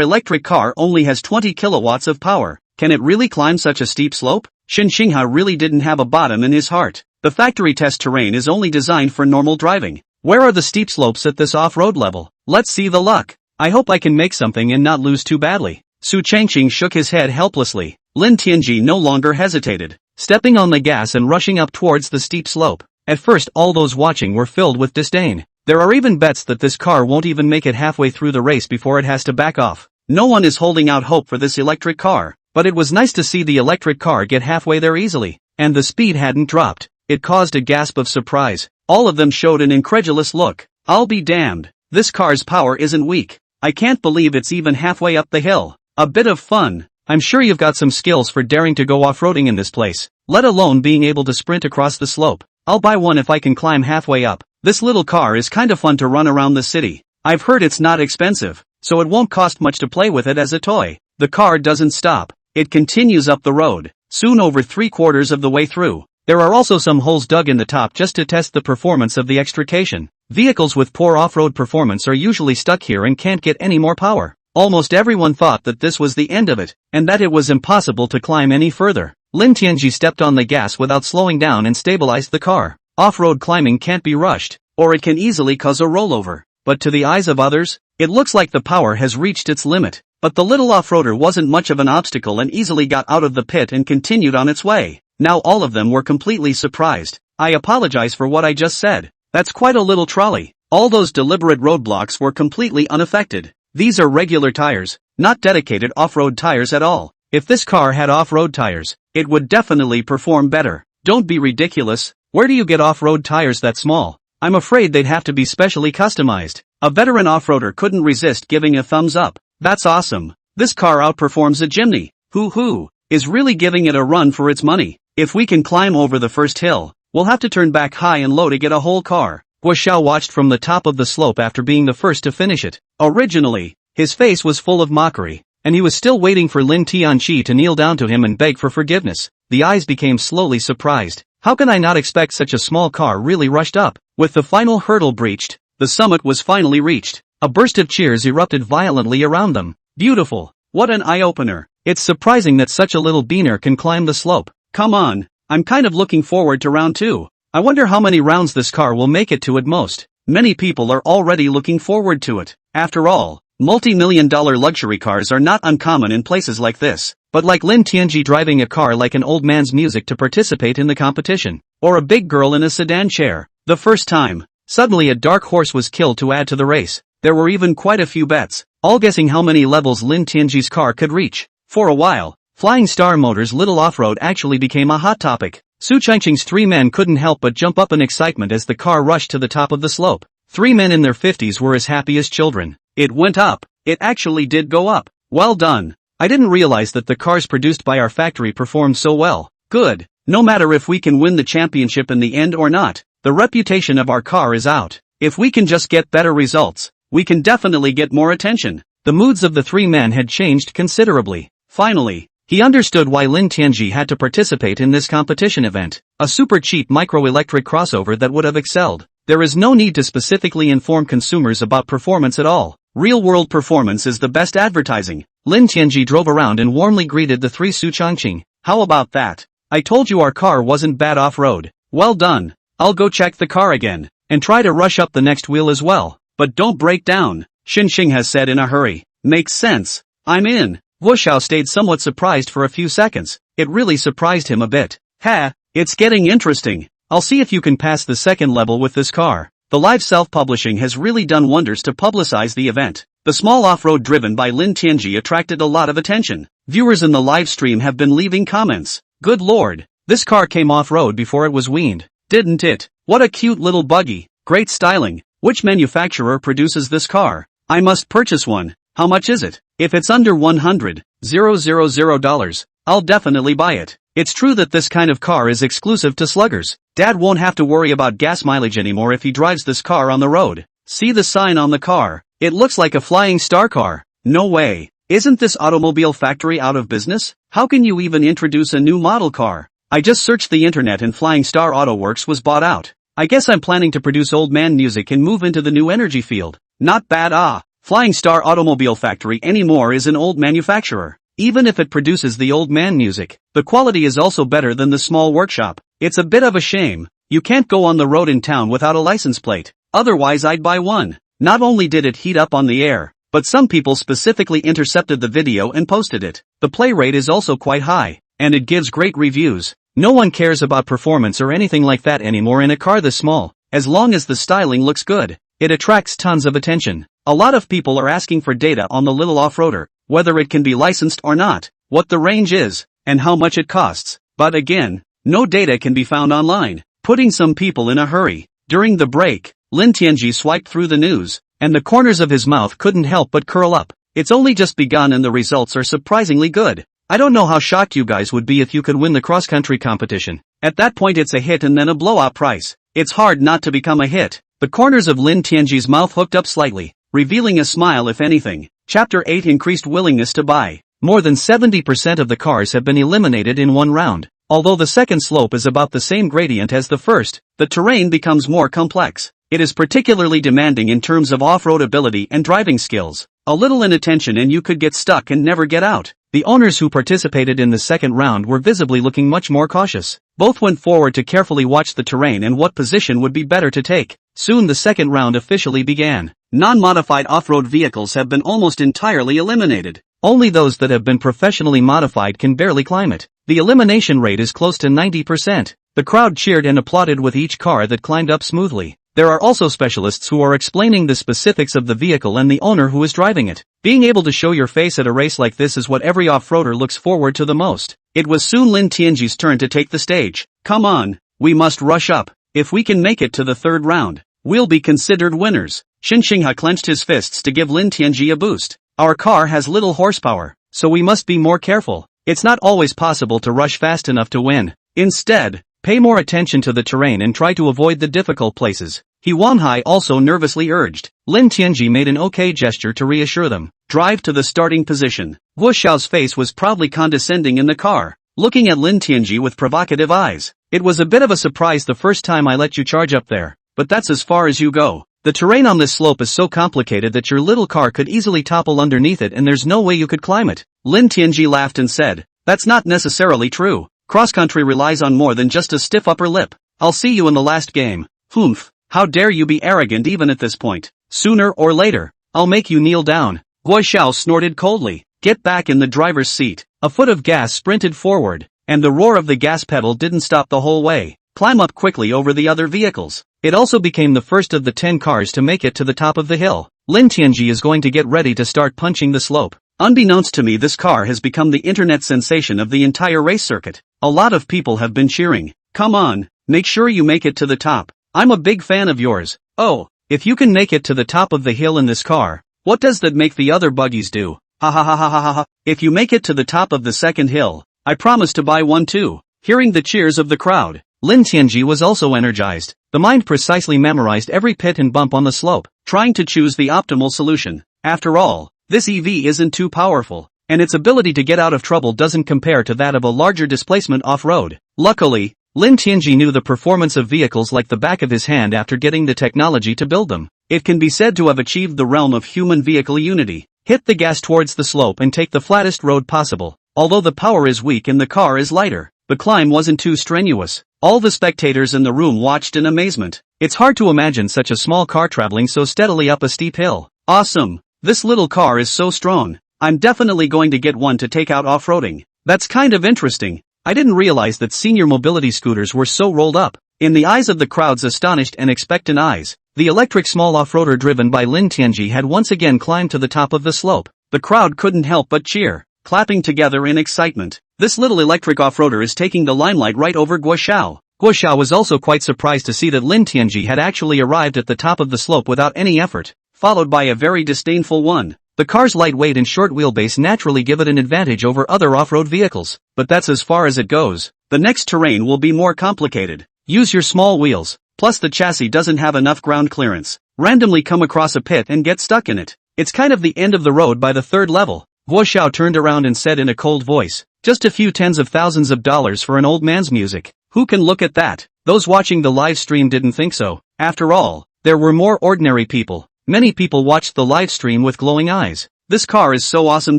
electric car only has 20 kilowatts of power. Can it really climb such a steep slope? Shen Xingha really didn't have a bottom in his heart. The factory test terrain is only designed for normal driving. Where are the steep slopes at this off-road level? Let's see the luck. I hope I can make something and not lose too badly. Su Changqing shook his head helplessly. Lin Tianji no longer hesitated, stepping on the gas and rushing up towards the steep slope. At first all those watching were filled with disdain. There are even bets that this car won't even make it halfway through the race before it has to back off. No one is holding out hope for this electric car. But it was nice to see the electric car get halfway there easily, and the speed hadn't dropped. It caused a gasp of surprise. All of them showed an incredulous look. I'll be damned. This car's power isn't weak. I can't believe it's even halfway up the hill. A bit of fun. I'm sure you've got some skills for daring to go off-roading in this place, let alone being able to sprint across the slope. I'll buy one if I can climb halfway up. This little car is kinda fun to run around the city. I've heard it's not expensive, so it won't cost much to play with it as a toy. The car doesn't stop. It continues up the road, soon over 3/4 of the way through. There are also some holes dug in the top just to test the performance of the extrication. Vehicles with poor off-road performance are usually stuck here and can't get any more power. Almost everyone thought that this was the end of it, and that it was impossible to climb any further. Lin Tianji stepped on the gas without slowing down and stabilized the car. Off-road climbing can't be rushed, or it can easily cause a rollover. But to the eyes of others, it looks like the power has reached its limit. But the little off-roader wasn't much of an obstacle and easily got out of the pit and continued on its way. Now all of them were completely surprised. I apologize for what I just said. That's quite a little trolley. All those deliberate roadblocks were completely unaffected. These are regular tires, not dedicated off-road tires at all. If this car had off-road tires, it would definitely perform better. Don't be ridiculous. Where do you get off-road tires that small? I'm afraid they'd have to be specially customized. A veteran off-roader couldn't resist giving a thumbs up. That's awesome. This car outperforms a Jimny. Hoo is really giving it a run for its money. If we can climb over the first hill, we'll have to turn back high and low to get a whole car. Guo Xiao watched from the top of the slope after being the first to finish it. Originally, his face was full of mockery, and he was still waiting for Lin Tianqi to kneel down to him and beg for forgiveness. The eyes became slowly surprised. How can I not expect such a small car really rushed up? With the final hurdle breached, the summit was finally reached. A burst of cheers erupted violently around them. Beautiful. What an eye-opener. It's surprising that such a little beaner can climb the slope. Come on, I'm kind of looking forward to round 2. I wonder how many rounds this car will make it to at most. Many people are already looking forward to it. After all, multi-million-dollar luxury cars are not uncommon in places like this. But like Lin Tianji driving a car like an old man's music to participate in the competition, or a big girl in a sedan chair, the first time, suddenly a dark horse was killed to add to the race. There were even quite a few bets, all guessing how many levels Lin Tianji's car could reach. For a while, Flying Star Motors' little off-road actually became a hot topic. Su Changqing's 3 men couldn't help but jump up in excitement as the car rushed to the top of the slope. 3 men in their 50s were as happy as children. It went up. It actually did go up. Well done. I didn't realize that the cars produced by our factory performed so well. Good. No matter if we can win the championship in the end or not, the reputation of our car is out. If we can just get better results, we can definitely get more attention. The moods of the 3 men had changed considerably. Finally, he understood why Lin Tianji had to participate in this competition event. A super cheap microelectric crossover that would have excelled. There is no need to specifically inform consumers about performance at all. Real-world performance is the best advertising. Lin Tianji drove around and warmly greeted the 3 Su Changqing. How about that? I told you our car wasn't bad off-road. Well done. I'll go check the car again, and try to rush up the next wheel as well. But don't break down, Xinxing has said in a hurry. Makes sense. I'm in. Guo Xiao stayed somewhat surprised for a few seconds. It really surprised him a bit. Ha, it's getting interesting. I'll see if you can pass the second level with this car. The live self-publishing has really done wonders to publicize the event. The small off-road driven by Lin Tianji attracted a lot of attention. Viewers in the live stream have been leaving comments. Good lord, this car came off-road before it was weaned, didn't it? What a cute little buggy. Great styling. Which manufacturer produces this car? I must purchase one. How much is it? If it's under $100,000, I'll definitely buy it. It's true that this kind of car is exclusive to sluggers. Dad won't have to worry about gas mileage anymore if he drives this car on the road. See the sign on the car. It looks like a Flying Star car. No way. Isn't this automobile factory out of business? How can you even introduce a new model car? I just searched the internet and Flying Star Auto Works was bought out. I guess I'm planning to produce old man music and move into the new energy field. Not bad. Flying Star Automobile Factory anymore is an old manufacturer. Even if it produces the old man music, the quality is also better than the small workshop. It's a bit of a shame. You can't go on the road in town without a license plate. Otherwise I'd buy one. Not only did it heat up on the air, but some people specifically intercepted the video and posted it. The play rate is also quite high, and it gives great reviews. No one cares about performance or anything like that anymore in a car this small. As long as the styling looks good, it attracts tons of attention. A lot of people are asking for data on the little off-roader, whether it can be licensed or not, what the range is, and how much it costs. But again, no data can be found online, putting some people in a hurry. During the break, Lin Tianji swiped through the news, and the corners of his mouth couldn't help but curl up. It's only just begun and the results are surprisingly good. I don't know how shocked you guys would be if you could win the cross-country competition. At that point it's a hit and then a blowout prize. It's hard not to become a hit. The corners of Lin Tianji's mouth hooked up slightly, revealing a smile if anything. Chapter 8 Increased Willingness to Buy. More than 70% of the cars have been eliminated in one round. Although the second slope is about the same gradient as the first, the terrain becomes more complex. It is particularly demanding in terms of off-road ability and driving skills. A little inattention and you could get stuck and never get out. The owners who participated in the second round were visibly looking much more cautious. Both went forward to carefully watch the terrain and what position would be better to take. Soon the second round officially began. Non-modified off-road vehicles have been almost entirely eliminated. Only those that have been professionally modified can barely climb it. The elimination rate is close to 90%. The crowd cheered and applauded with each car that climbed up smoothly. There are also specialists who are explaining the specifics of the vehicle and the owner who is driving it. Being able to show your face at a race like this is what every off-roader looks forward to the most. It was soon Lin Tianji's turn to take the stage. Come on, we must rush up. If we can make it to the third round, we'll be considered winners. Xin Xinghe clenched his fists to give Lin Tianji a boost. Our car has little horsepower, so we must be more careful. It's not always possible to rush fast enough to win. Instead, pay more attention to the terrain and try to avoid the difficult places. He Wanhai also nervously urged. Lin Tianji made an okay gesture to reassure them. Drive to the starting position. Guo Xiao's face was proudly condescending in the car, looking at Lin Tianji with provocative eyes. It was a bit of a surprise the first time I let you charge up there, but that's as far as you go. The terrain on this slope is so complicated that your little car could easily topple underneath it and there's no way you could climb it. Lin Tianji laughed and said, that's not necessarily true. Cross-country relies on more than just a stiff upper lip. I'll see you in the last game. Humph, how dare you be arrogant even at this point. Sooner or later, I'll make you kneel down. Guo Xiao snorted coldly. Get back in the driver's seat. A foot of gas sprinted forward, and the roar of the gas pedal didn't stop the whole way. Climb up quickly over the other vehicles. It also became the first of the 10 cars to make it to the top of the hill. Lin Tianji is going to get ready to start punching the slope. Unbeknownst to me, this car has become the internet sensation of the entire race circuit. A lot of people have been cheering. Come on, make sure you make it to the top. I'm a big fan of yours. Oh, if you can make it to the top of the hill in this car, what does that make the other buggies do? Ha ha ha ha ha ha. If you make it to the top of the second hill, I promise to buy one too. Hearing the cheers of the crowd, Lin Tianji was also energized. The mind precisely memorized every pit and bump on the slope, trying to choose the optimal solution. After all, this EV isn't too powerful, and its ability to get out of trouble doesn't compare to that of a larger displacement off-road. Luckily, Lin Tianji knew the performance of vehicles like the back of his hand after getting the technology to build them. It can be said to have achieved the realm of human-vehicle unity. Hit the gas towards the slope and take the flattest road possible. Although the power is weak and the car is lighter, the climb wasn't too strenuous. All the spectators in the room watched in amazement. It's hard to imagine such a small car traveling so steadily up a steep hill. Awesome! This little car is so strong. I'm definitely going to get one to take out off-roading. That's kind of interesting. I didn't realize that senior mobility scooters were so rolled up. In the eyes of the crowd's astonished and expectant eyes, the electric small off-roader driven by Lin Tianji had once again climbed to the top of the slope. The crowd couldn't help but cheer, clapping together in excitement. This little electric off-roader is taking the limelight right over Guo Xiao. Guo Xiao was also quite surprised to see that Lin Tianji had actually arrived at the top of the slope without any effort, followed by a very disdainful one. The car's lightweight and short wheelbase naturally give it an advantage over other off-road vehicles, but that's as far as it goes. The next terrain will be more complicated. Use your small wheels, plus the chassis doesn't have enough ground clearance. Randomly come across a pit and get stuck in it. It's kind of the end of the road by the third level. Guo Xiao turned around and said in a cold voice, just a few tens of thousands of dollars for an old man's music. Who can look at that? Those watching the live stream didn't think so. After all, there were more ordinary people. Many people watched the live stream with glowing eyes. This car is so awesome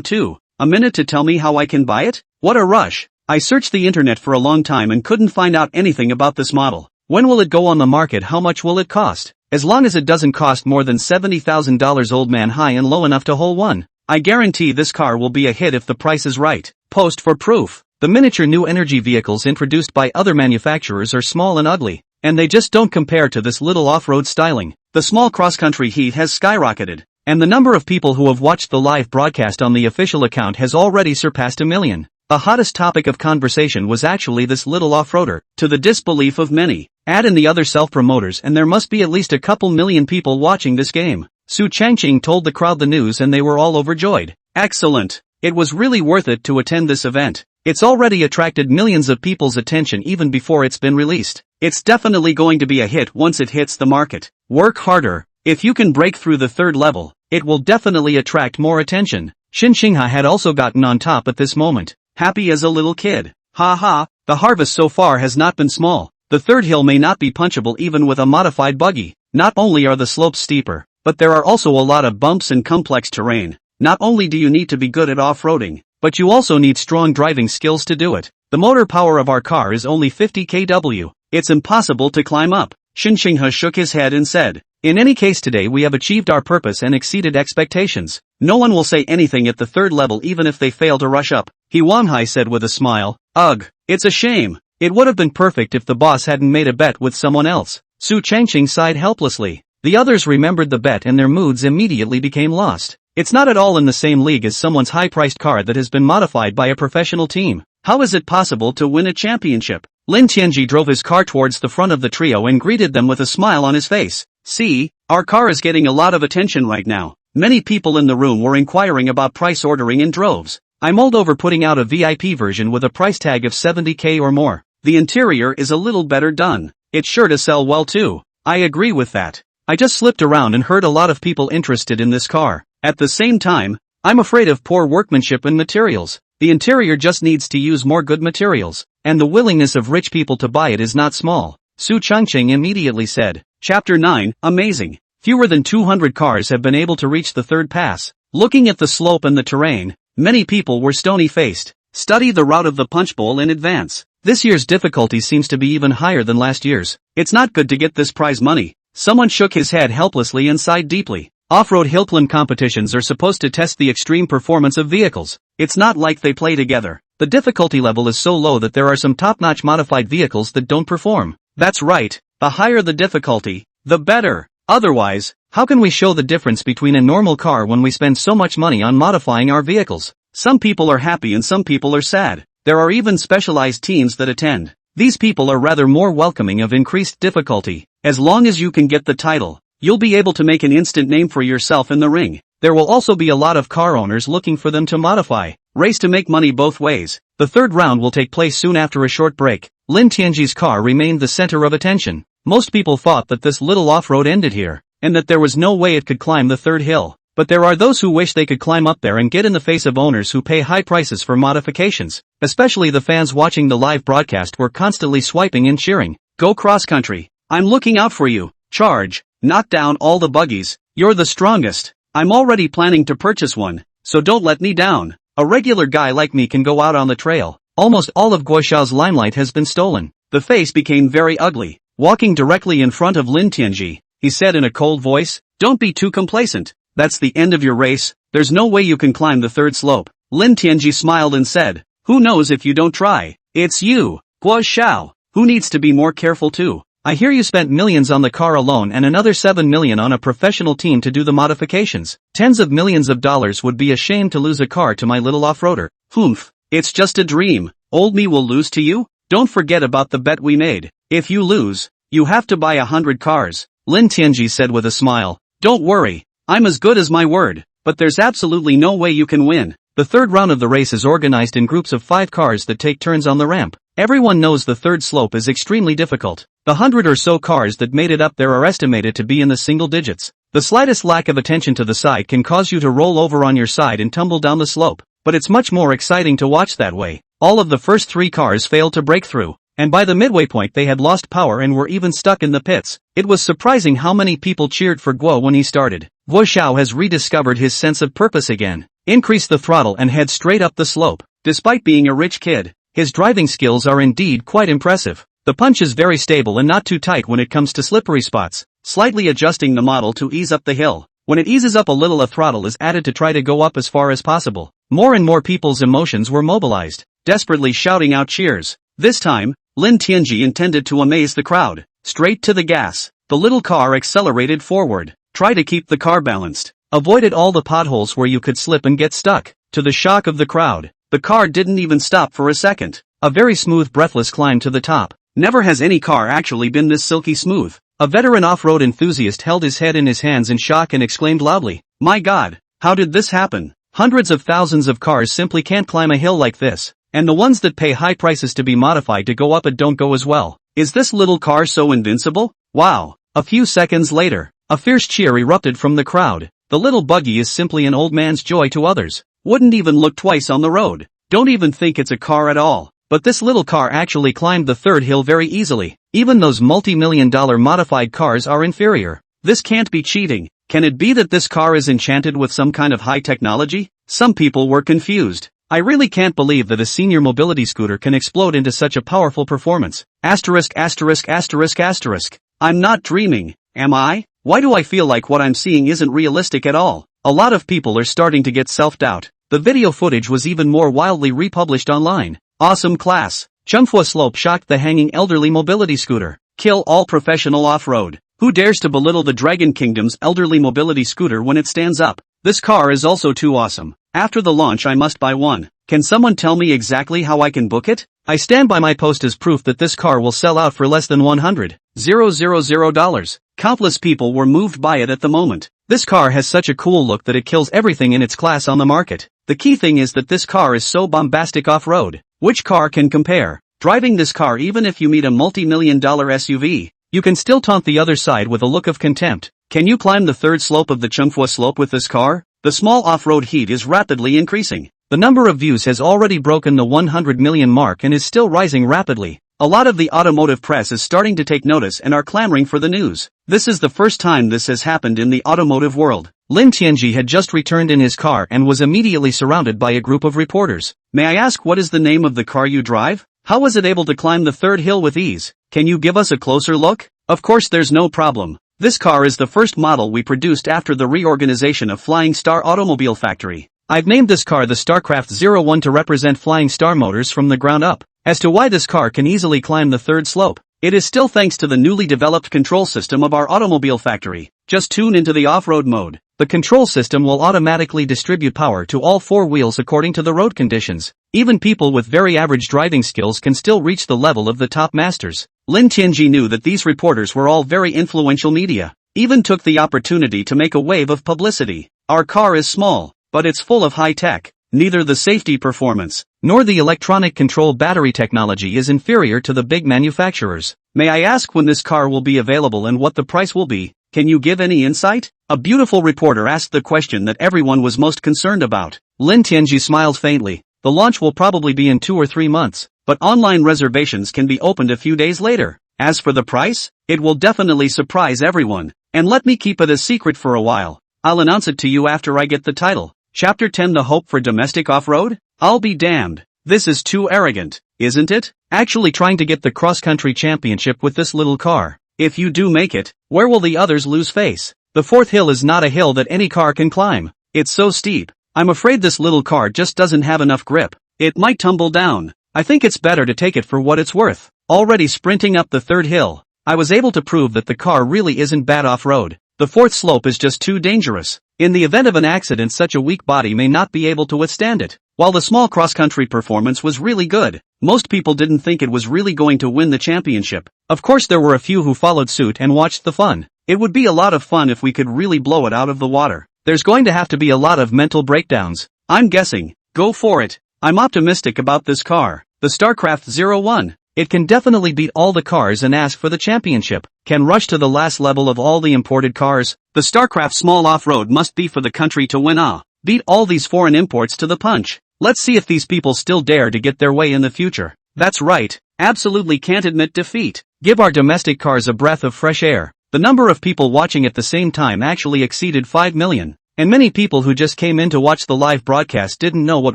too. A minute to tell me how I can buy it? What a rush. I searched the internet for a long time and couldn't find out anything about this model. When will it go on the market? How much will it cost? As long as it doesn't cost more than $70,000, old man, high and low enough to hold one. I guarantee this car will be a hit if the price is right. Post for proof. The miniature new energy vehicles introduced by other manufacturers are small and ugly, and they just don't compare to this little off-road styling. The small cross-country heat has skyrocketed, and the number of people who have watched the live broadcast on the official account has already surpassed 1 million. The hottest topic of conversation was actually this little off-roader, to the disbelief of many. Add in the other self-promoters and there must be at least a couple million people watching this game. Su Changqing told the crowd the news and they were all overjoyed. Excellent. It was really worth it to attend this event. It's already attracted millions of people's attention even before it's been released. It's definitely going to be a hit once it hits the market. Work harder. If you can break through the third level, it will definitely attract more attention. Xin Xingha had also gotten on top at this moment, happy as a little kid. Ha ha, the harvest so far has not been small. The third hill may not be punchable even with a modified buggy. Not only are the slopes steeper, but there are also a lot of bumps and complex terrain. Not only do you need to be good at off-roading, but you also need strong driving skills to do it. The motor power of our car is only 50 kW. It's impossible to climb up. Xin Xinghe shook his head and said, in any case today we have achieved our purpose and exceeded expectations. No one will say anything at the third level even if they fail to rush up. He Wanhai said with a smile. Ugh, it's a shame. It would have been perfect if the boss hadn't made a bet with someone else. Su Changqing sighed helplessly. The others remembered the bet and their moods immediately became lost. It's not at all in the same league as someone's high-priced car that has been modified by a professional team. How is it possible to win a championship? Lin Tianji drove his car towards the front of the trio and greeted them with a smile on his face. See, our car is getting a lot of attention right now. Many people in the room were inquiring about price ordering in droves. I mulled over putting out a VIP version with a price tag of 70k or more. The interior is a little better done. It's sure to sell well too. I agree with that. I just slipped around and heard a lot of people interested in this car. At the same time, I'm afraid of poor workmanship and materials. The interior just needs to use more good materials, and the willingness of rich people to buy it is not small. Su Changqing immediately said. Chapter 9, Amazing. Fewer than 200 cars have been able to reach the third pass. Looking at the slope and the terrain, many people were stony-faced. Study the route of the punch bowl in advance. This year's difficulty seems to be even higher than last year's. It's not good to get this prize money. Someone shook his head helplessly and sighed deeply. Off-road hill climb competitions are supposed to test the extreme performance of vehicles. It's not like they play together. The difficulty level is so low that there are some top-notch modified vehicles that don't perform. That's right, the higher the difficulty, the better. Otherwise, how can we show the difference between a normal car when we spend so much money on modifying our vehicles? Some people are happy and some people are sad. There are even specialized teams that attend. These people are rather more welcoming of increased difficulty. As long as you can get the title, you'll be able to make an instant name for yourself in the ring. There will also be a lot of car owners looking for them to modify. Race to make money both ways. The third round will take place soon after a short break. Lin Tianji's car remained the center of attention. Most people thought that this little off-road ended here, and that there was no way it could climb the third hill. But there are those who wish they could climb up there and get in the face of owners who pay high prices for modifications. Especially the fans watching the live broadcast were constantly swiping and cheering. Go cross-country. I'm looking out for you. Charge. Knock down all the buggies. You're the strongest. I'm already planning to purchase one, so don't let me down. A regular guy like me can go out on the trail. Almost all of Guoxiao's limelight has been stolen. The face became very ugly. Walking directly in front of Lin Tianji, he said in a cold voice, "Don't be too complacent. That's the end of your race. There's no way you can climb the third slope." Lin Tianji smiled and said, "Who knows if you don't try? It's you, Guoxiao, who needs to be more careful too. I hear you spent millions on the car alone and another 7 million on a professional team to do the modifications. Tens of millions of dollars would be a shame to lose a car to my little off-roader. Humph, it's just a dream. Old me will lose to you? Don't forget about the bet we made. If you lose, you have to buy 100 cars. Lin Tianji said with a smile. Don't worry, I'm as good as my word, but there's absolutely no way you can win. The third round of the race is organized in groups of 5 cars that take turns on the ramp. Everyone knows the third slope is extremely difficult. The 100 or so cars that made it up there are estimated to be in the single digits. The slightest lack of attention to the side can cause you to roll over on your side and tumble down the slope. But it's much more exciting to watch that way. All of the first 3 cars failed to break through, and by the midway point they had lost power and were even stuck in the pits. It was surprising how many people cheered for Guo when he started. Guo Xiao has rediscovered his sense of purpose again. Increase the throttle and head straight up the slope. Despite being a rich kid, his driving skills are indeed quite impressive. The punch is very stable and not too tight when it comes to slippery spots, slightly adjusting the model to ease up the hill. When it eases up a little, a throttle is added to try to go up as far as possible. More and more people's emotions were mobilized, desperately shouting out cheers. This time, Lin Tianji intended to amaze the crowd. Straight to the gas, the little car accelerated forward. Try to keep the car balanced. Avoided all the potholes where you could slip and get stuck. To the shock of the crowd, the car didn't even stop for a second. A very smooth, breathless climb to the top. Never has any car actually been this silky smooth. A veteran off-road enthusiast held his head in his hands in shock and exclaimed loudly, "My God, how did this happen? Hundreds of thousands of cars simply can't climb a hill like this, and the ones that pay high prices to be modified to go up it don't go as well. Is this little car so invincible? Wow." A few seconds later, a fierce cheer erupted from the crowd. The little buggy is simply an old man's joy to others. Wouldn't even look twice on the road. Don't even think it's a car at all. But this little car actually climbed the third hill very easily. Even those multi-million-dollar modified cars are inferior. This can't be cheating. Can it be that this car is enchanted with some kind of high technology? Some people were confused. I really can't believe that a senior mobility scooter can explode into such a powerful performance. Asterisk asterisk asterisk asterisk. I'm not dreaming, am I? Why do I feel like what I'm seeing isn't realistic at all? A lot of people are starting to get self-doubt. The video footage was even more wildly republished online. Awesome class. Chengfu slope shocked the hanging elderly mobility scooter. Kill all professional off-road. Who dares to belittle the Dragon Kingdom's elderly mobility scooter when it stands up? This car is also too awesome. After the launch I must buy one. Can someone tell me exactly how I can book it? I stand by my post as proof that this car will sell out for less than $100,000. Countless people were moved by it at the moment. This car has such a cool look that it kills everything in its class on the market. The key thing is that this car is so bombastic off-road. Which car can compare? Driving this car, even if you meet a multi-million-dollar SUV, You can still taunt the other side with a look of contempt. Can you climb the third slope of the Chungfua slope with this car? The small off-road heat is rapidly increasing. The number of views has already broken the 100 million mark and is still rising rapidly. A lot of the automotive press is starting to take notice and are clamoring for the news. This is the first time this has happened in the automotive world. Lin Tianji had just returned in his car and was immediately surrounded by a group of reporters. May I ask, what is the name of the car you drive? How was it able to climb the third hill with ease? Can you give us a closer look? Of course, there's no problem. This car is the first model we produced after the reorganization of Flying Star Automobile Factory. I've named this car the StarCraft 01 to represent Flying Star Motors from the ground up. As to why this car can easily climb the third slope, it is still thanks to the newly developed control system of our automobile factory. Just tune into the off-road mode. The control system will automatically distribute power to all four wheels according to the road conditions. Even people with very average driving skills can still reach the level of the top masters. Lin Tianji knew that these reporters were all very influential media. Even took the opportunity to make a wave of publicity. Our car is small, but it's full of high tech. Neither the safety performance, nor the electronic control battery technology is inferior to the big manufacturers. May I ask when this car will be available and what the price will be? Can you give any insight? A beautiful reporter asked the question that everyone was most concerned about. Lin Tianji smiled faintly. The launch will probably be in 2 or 3 months, but online reservations can be opened a few days later. As for the price, it will definitely surprise everyone. And let me keep it a secret for a while. I'll announce it to you after I get the title. Chapter 10: The Hope for Domestic Off-Road? I'll be damned. This is too arrogant, isn't it? Actually trying to get the cross-country championship with this little car. If you do make it, where will the others lose face? The fourth hill is not a hill that any car can climb. It's so steep. I'm afraid this little car just doesn't have enough grip. It might tumble down. I think it's better to take it for what it's worth. Already sprinting up the third hill, I was able to prove that the car really isn't bad off-road. The fourth slope is just too dangerous. In the event of an accident, such a weak body may not be able to withstand it. While the small cross-country performance was really good, most people didn't think it was really going to win the championship. Of course, there were a few who followed suit and watched the fun. It would be a lot of fun if we could really blow it out of the water. There's going to have to be a lot of mental breakdowns. I'm guessing. Go for it. I'm optimistic about this car. The StarCraft 01. It can definitely beat all the cars and ask for the championship. Can rush to the last level of all the imported cars. The StarCraft small off-road must be for the country to win. Beat all these foreign imports to the punch. Let's see if these people still dare to get their way in the future. That's right. Absolutely can't admit defeat. Give our domestic cars a breath of fresh air. The number of people watching at the same time actually exceeded 5 million. And many people who just came in to watch the live broadcast didn't know what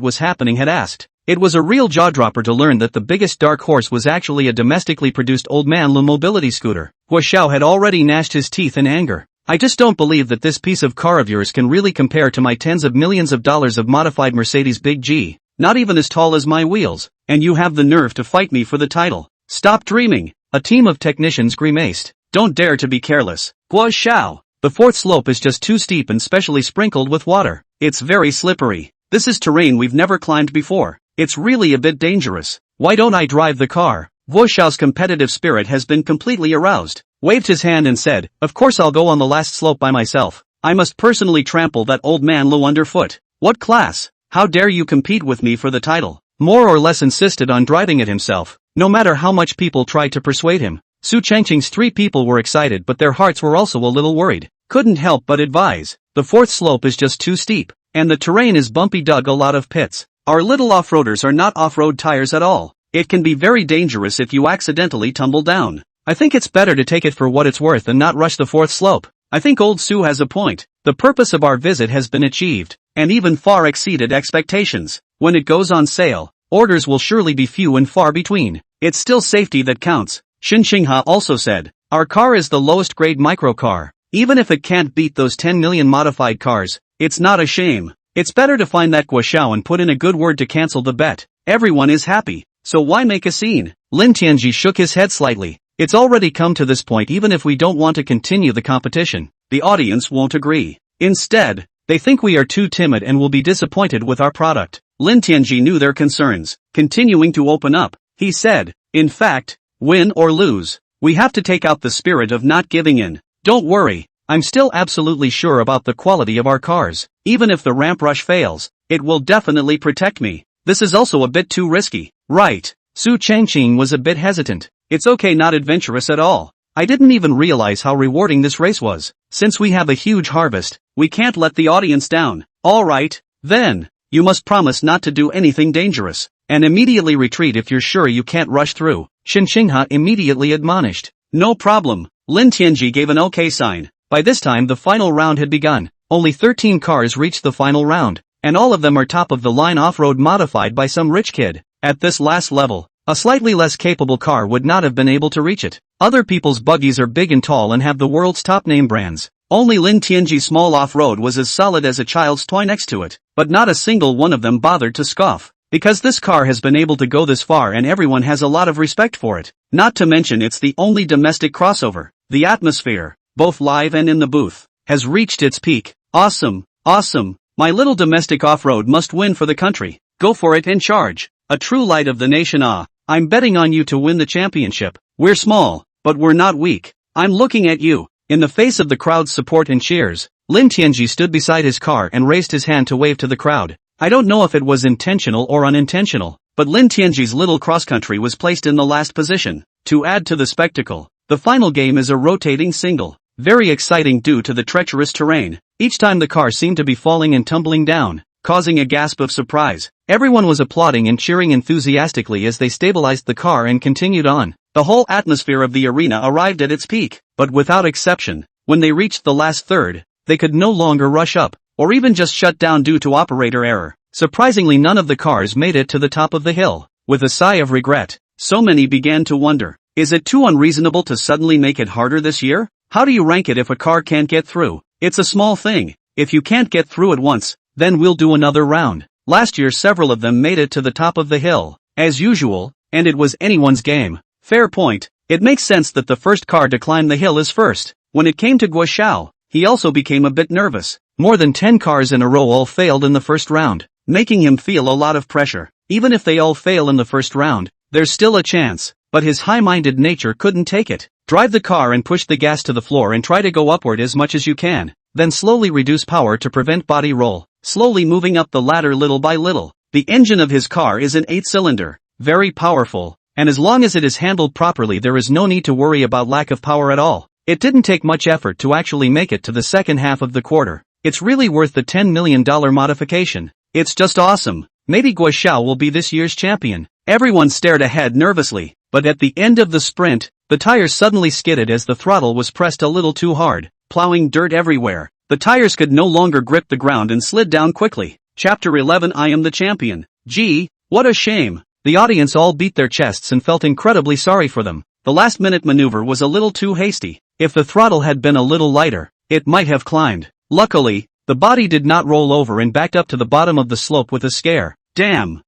was happening had asked. It was a real jaw-dropper to learn that the biggest dark horse was actually a domestically produced old man mobility scooter. Hua Xiao had already gnashed his teeth in anger. I just don't believe that this piece of car of yours can really compare to my tens of millions of dollars of modified Mercedes Big G. Not even as tall as my wheels. And you have the nerve to fight me for the title. Stop dreaming. A team of technicians grimaced. Don't dare to be careless. Hua Xiao. The fourth slope is just too steep and specially sprinkled with water. It's very slippery. This is terrain we've never climbed before. It's really a bit dangerous. Why don't I drive the car? Hua Xiao's competitive spirit has been completely aroused. Waved his hand and said, of course I'll go on the last slope by myself. I must personally trample that old man low underfoot. What class? How dare you compete with me for the title? More or less insisted on driving it himself, no matter how much people tried to persuade him. Su Chengqing's 3 people were excited, but their hearts were also a little worried. Couldn't help but advise. The fourth slope is just too steep, and the terrain is bumpy. Dug a lot of pits. Our little off-roaders are not off-road tires at all. It can be very dangerous if you accidentally tumble down. I think it's better to take it for what it's worth and not rush the fourth slope. I think old Su has a point. The purpose of our visit has been achieved, and even far exceeded expectations. When it goes on sale, orders will surely be few and far between. It's still safety that counts. Xin Xingha also said, our car is the lowest grade micro car. Even if it can't beat those 10 million modified cars, it's not a shame. It's better to find that Hua Xiao and put in a good word to cancel the bet. Everyone is happy, so why make a scene? Lin Tianji shook his head slightly. It's already come to this point. Even if we don't want to continue the competition, the audience won't agree. Instead, they think we are too timid and will be disappointed with our product. Lin Tianji knew their concerns. Continuing to open up, he said, in fact, win or lose, we have to take out the spirit of not giving in. Don't worry. I'm still absolutely sure about the quality of our cars. Even if the ramp rush fails, it will definitely protect me. This is also a bit too risky. Right. Su Chengqing was a bit hesitant. It's okay, not adventurous at all. I didn't even realize how rewarding this race was. Since we have a huge harvest, we can't let the audience down. Alright, then. You must promise not to do anything dangerous, and immediately retreat if you're sure you can't rush through. Xinxinghe immediately admonished. No problem. Lin Tianji gave an okay sign. By this time the final round had begun. Only 13 cars reached the final round, and all of them are top-of-the-line off-road modified by some rich kid. At this last level, a slightly less capable car would not have been able to reach it. Other people's buggies are big and tall and have the world's top name brands. Only Lin Tianji's small off-road was as solid as a child's toy next to it, but not a single one of them bothered to scoff. Because this car has been able to go this far and everyone has a lot of respect for it. Not to mention it's the only domestic crossover. The atmosphere, both live and in the booth, has reached its peak. Awesome, awesome. My little domestic off-road must win for the country. Go for it and charge. A true light of the nation. I'm betting on you to win the championship. We're small, but we're not weak. I'm looking at you. In the face of the crowd's support and cheers, Lin Tianji stood beside his car and raised his hand to wave to the crowd. I don't know if it was intentional or unintentional, but Lin Tianji's little cross-country was placed in the last position. To add to the spectacle, the final game is a rotating single. Very exciting due to the treacherous terrain. Each time the car seemed to be falling and tumbling down, causing a gasp of surprise. Everyone was applauding and cheering enthusiastically as they stabilized the car and continued on. The whole atmosphere of the arena arrived at its peak, but without exception, when they reached the last third, they could no longer rush up, or even just shut down due to operator error. Surprisingly, none of the cars made it to the top of the hill. With a sigh of regret, so many began to wonder, is it too unreasonable to suddenly make it harder this year? How do you rank it if a car can't get through? It's a small thing. If you can't get through it once, then we'll do another round. Last year several of them made it to the top of the hill, as usual, and it was anyone's game. Fair point. It makes sense that the first car to climb the hill is first. When it came to Guo Xiao, he also became a bit nervous. More than 10 cars in a row all failed in the first round, making him feel a lot of pressure. Even if they all fail in the first round, there's still a chance, but his high-minded nature couldn't take it. Drive the car and push the gas to the floor and try to go upward as much as you can, then slowly reduce power to prevent body roll, slowly moving up the ladder little by little. The engine of his car is an 8-cylinder, very powerful, and as long as it is handled properly there is no need to worry about lack of power at all. It didn't take much effort to actually make it to the second half of the quarter. It's really worth the $10 million modification. It's just awesome. Maybe Guo Xiao will be this year's champion. Everyone stared ahead nervously, but at the end of the sprint, the tires suddenly skidded as the throttle was pressed a little too hard, plowing dirt everywhere. The tires could no longer grip the ground and slid down quickly. Chapter 11. I am the champion. Gee, what a shame. The audience all beat their chests and felt incredibly sorry for them. The last-minute maneuver was a little too hasty. If the throttle had been a little lighter, it might have climbed. Luckily, the body did not roll over and backed up to the bottom of the slope with a scare. Damn,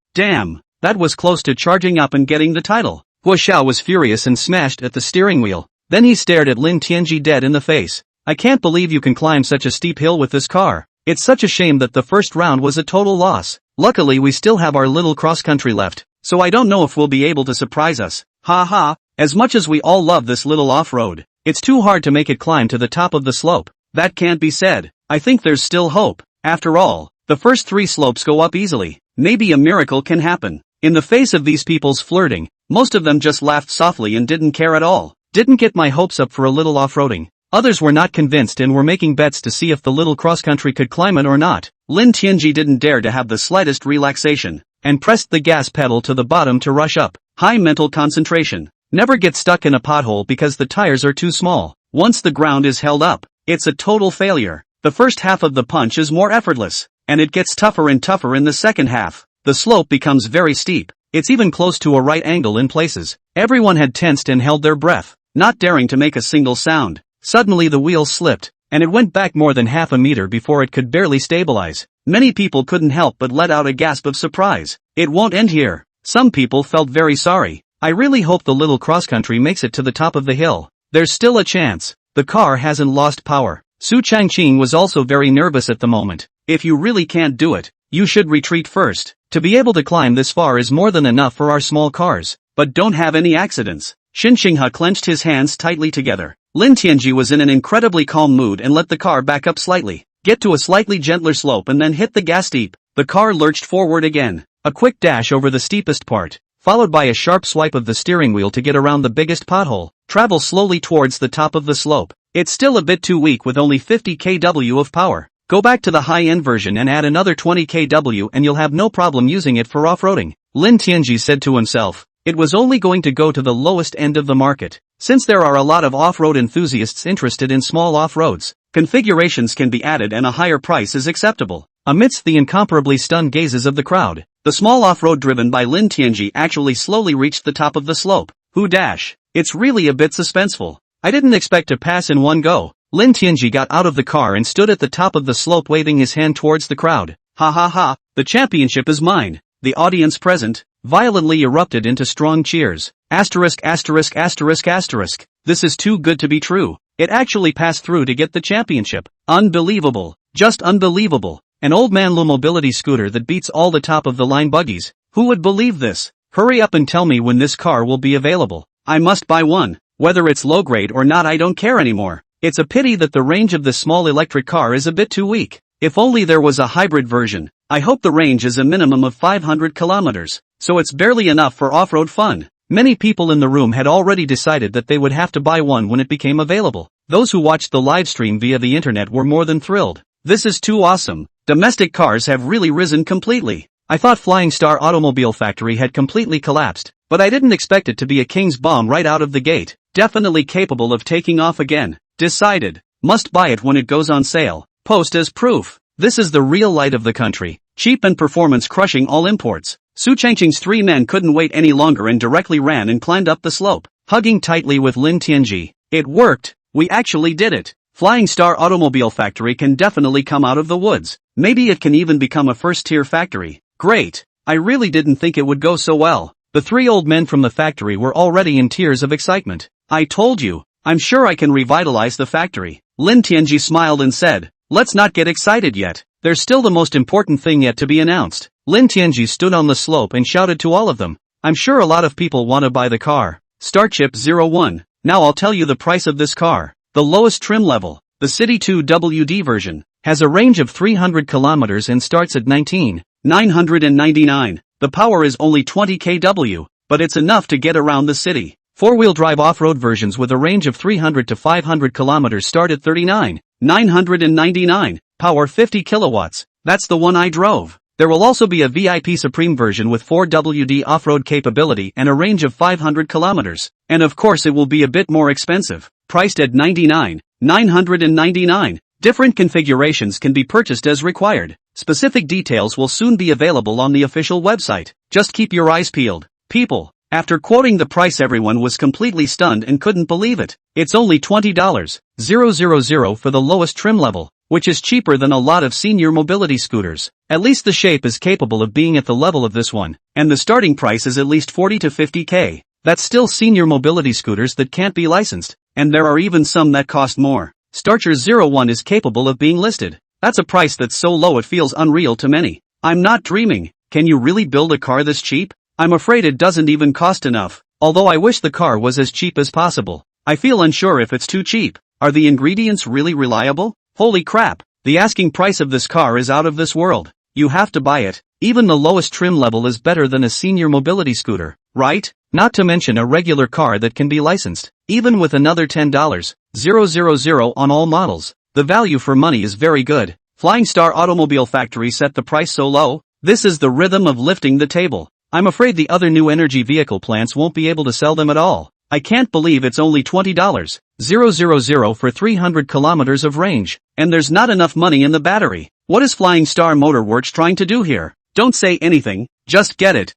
that was close to charging up and getting the title. Guo Xiao was furious and smashed at the steering wheel. Then he stared at Lin Tianji dead in the face. I can't believe you can climb such a steep hill with this car. It's such a shame that the first round was a total loss. Luckily we still have our little cross-country left, so I don't know if we'll be able to surprise us. Ha ha, as much as we all love this little off-road, it's too hard to make it climb to the top of the slope. That can't be said. I think there's still hope. After all, the first 3 slopes go up easily. Maybe a miracle can happen. In the face of these people's flirting, most of them just laughed softly and didn't care at all. Didn't get my hopes up for a little off-roading. Others were not convinced and were making bets to see if the little cross-country could climb it or not. Lin Tianji didn't dare to have the slightest relaxation, and pressed the gas pedal to the bottom to rush up. High mental concentration. Never get stuck in a pothole because the tires are too small. Once the ground is held up, it's a total failure. The first half of the punch is more effortless, and it gets tougher and tougher in the second half. The slope becomes very steep. It's even close to a right angle in places. Everyone had tensed and held their breath, not daring to make a single sound. Suddenly the wheel slipped, and it went back more than half a meter before it could barely stabilize. Many people couldn't help but let out a gasp of surprise. It won't end here. Some people felt very sorry. I really hope the little cross-country makes it to the top of the hill. There's still a chance. The car hasn't lost power. Su Changqing was also very nervous at the moment. If you really can't do it, you should retreat first. To be able to climb this far is more than enough for our small cars, but don't have any accidents. Xinxinghe clenched his hands tightly together. Lin Tianji was in an incredibly calm mood and let the car back up slightly, get to a slightly gentler slope and then hit the gas deep. The car lurched forward again. A quick dash over the steepest part, followed by a sharp swipe of the steering wheel to get around the biggest pothole. Travel slowly towards the top of the slope. It's still a bit too weak with only 50 kW of power. Go back to the high-end version and add another 20 kW and you'll have no problem using it for off-roading. Lin Tianji said to himself. It was only going to go to the lowest end of the market. Since there are a lot of off-road enthusiasts interested in small off-roads, configurations can be added and a higher price is acceptable. Amidst the incomparably stunned gazes of the crowd, the small off-road driven by Lin Tianji actually slowly reached the top of the slope. Who dash? It's really a bit suspenseful. I didn't expect to pass in one go. Lin Tianji got out of the car and stood at the top of the slope waving his hand towards the crowd. Ha ha ha, the championship is mine. The audience present violently erupted into strong cheers. Asterisk asterisk asterisk asterisk. This is too good to be true. It actually passed through to get the championship. Unbelievable. Just unbelievable. An old man low mobility scooter that beats all the top of the line buggies. Who would believe this? Hurry up and tell me when this car will be available. I must buy one. Whether it's low grade or not, I don't care anymore. It's a pity that the range of this small electric car is a bit too weak. If only there was a hybrid version. I hope the range is a minimum of 500 kilometers, so it's barely enough for off-road fun. Many people in the room had already decided that they would have to buy one when it became available. Those who watched the live stream via the internet were more than thrilled. This is too awesome. Domestic cars have really risen completely. I thought Flying Star Automobile Factory had completely collapsed, but I didn't expect it to be a king's bomb right out of the gate. Definitely capable of taking off again. Decided. Must buy it when it goes on sale. Post as proof. This is the real light of the country. Cheap and performance crushing all imports. Su Changqing's three men couldn't wait any longer and directly ran and climbed up the slope, hugging tightly with Lin Tianji. It worked. We actually did it. Flying Star Automobile Factory can definitely come out of the woods. Maybe it can even become a first-tier factory. Great. I really didn't think it would go so well. The three old men from the factory were already in tears of excitement. I told you. I'm sure I can revitalize the factory. Lin Tianji smiled and said, let's not get excited yet. There's still the most important thing yet to be announced. Lin Tianji stood on the slope and shouted to all of them. I'm sure a lot of people want to buy the car. Starship 01. Now I'll tell you the price of this car. The lowest trim level, the City 2 WD version, has a range of 300 kilometers and starts at 19,999. The power is only 20 kW, but it's enough to get around the city. Four-wheel drive off-road versions with a range of 300 to 500 kilometers start at 39,999. Power 50 kilowatts. That's the one I drove. There will also be a VIP Supreme version with 4WD off-road capability and a range of 500 kilometers. And of course it will be a bit more expensive. Priced at 99,999. Different configurations can be purchased as required. Specific details will soon be available on the official website. Just keep your eyes peeled. People. After quoting the price, everyone was completely stunned and couldn't believe it. It's only $20,000 for the lowest trim level, which is cheaper than a lot of senior mobility scooters. At least the shape is capable of being at the level of this one, and the starting price is at least 40 to 50k. That's still senior mobility scooters that can't be licensed, and there are even some that cost more. Starcher 01 is capable of being listed. That's a price that's so low it feels unreal to many. I'm not dreaming. Can you really build a car this cheap? I'm afraid it doesn't even cost enough, although I wish the car was as cheap as possible. I feel unsure if it's too cheap. Are the ingredients really reliable? Holy crap, the asking price of this car is out of this world. You have to buy it. Even the lowest trim level is better than a senior mobility scooter, right? Not to mention a regular car that can be licensed. Even with another $10,000 on all models, the value for money is very good. Flying Star Automobile Factory set the price so low. This is the rhythm of lifting the table. I'm afraid the other new energy vehicle plants won't be able to sell them at all. I can't believe it's only $20,000 for 300 kilometers of range, and there's not enough money in the battery. What is Flying Star Motor Works trying to do here? Don't say anything, just get it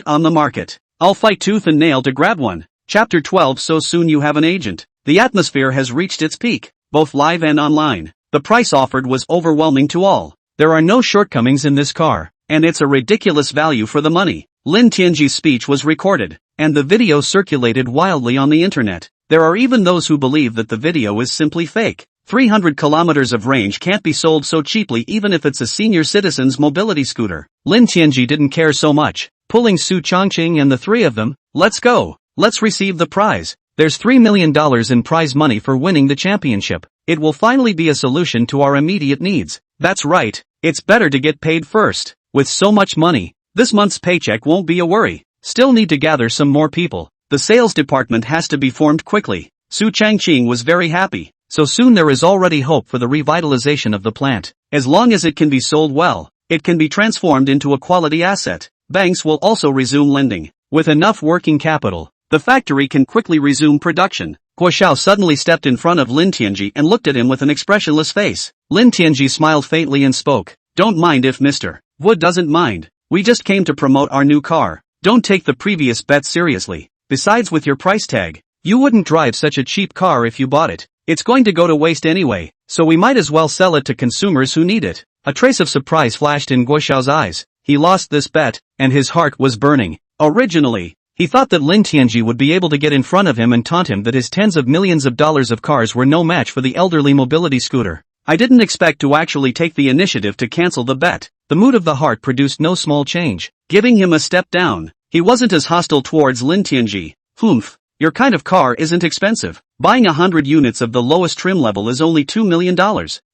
on the market. I'll fight tooth and nail to grab one. Chapter 12. So soon you have an agent. The atmosphere has reached its peak, both live and online. The price offered was overwhelming to all. There are no shortcomings in this car, and it's a ridiculous value for the money. Lin Tianji's speech was recorded, and the video circulated wildly on the internet. There are even those who believe that the video is simply fake. 300 kilometers of range can't be sold so cheaply even if it's a senior citizen's mobility scooter. Lin Tianji didn't care so much. Pulling Su Changqing and the three of them, let's go. Let's receive the prize. There's $3 million in prize money for winning the championship. It will finally be a solution to our immediate needs. That's right. It's better to get paid first. With so much money, this month's paycheck won't be a worry. Still need to gather some more people. The sales department has to be formed quickly. Su Changqing was very happy. So soon there is already hope for the revitalization of the plant. As long as it can be sold well, it can be transformed into a quality asset. Banks will also resume lending. With enough working capital, the factory can quickly resume production. Guo Xiao suddenly stepped in front of Lin Tianji and looked at him with an expressionless face. Lin Tianji smiled faintly and spoke. Don't mind if Mr. Wood doesn't mind. We just came to promote our new car. Don't take the previous bet seriously. Besides, with your price tag, you wouldn't drive such a cheap car if you bought it. It's going to go to waste anyway, so we might as well sell it to consumers who need it. A trace of surprise flashed in Guo Xiao's eyes. He lost this bet, and his heart was burning. Originally, he thought that Lin Tianji would be able to get in front of him and taunt him that his tens of millions of dollars of cars were no match for the elderly mobility scooter. I didn't expect to actually take the initiative to cancel the bet. The mood of the heart produced no small change, giving him a step down. He wasn't as hostile towards Lin Tianji. Humph. Your kind of car isn't expensive. Buying 100 units of the lowest trim level is only $2 million.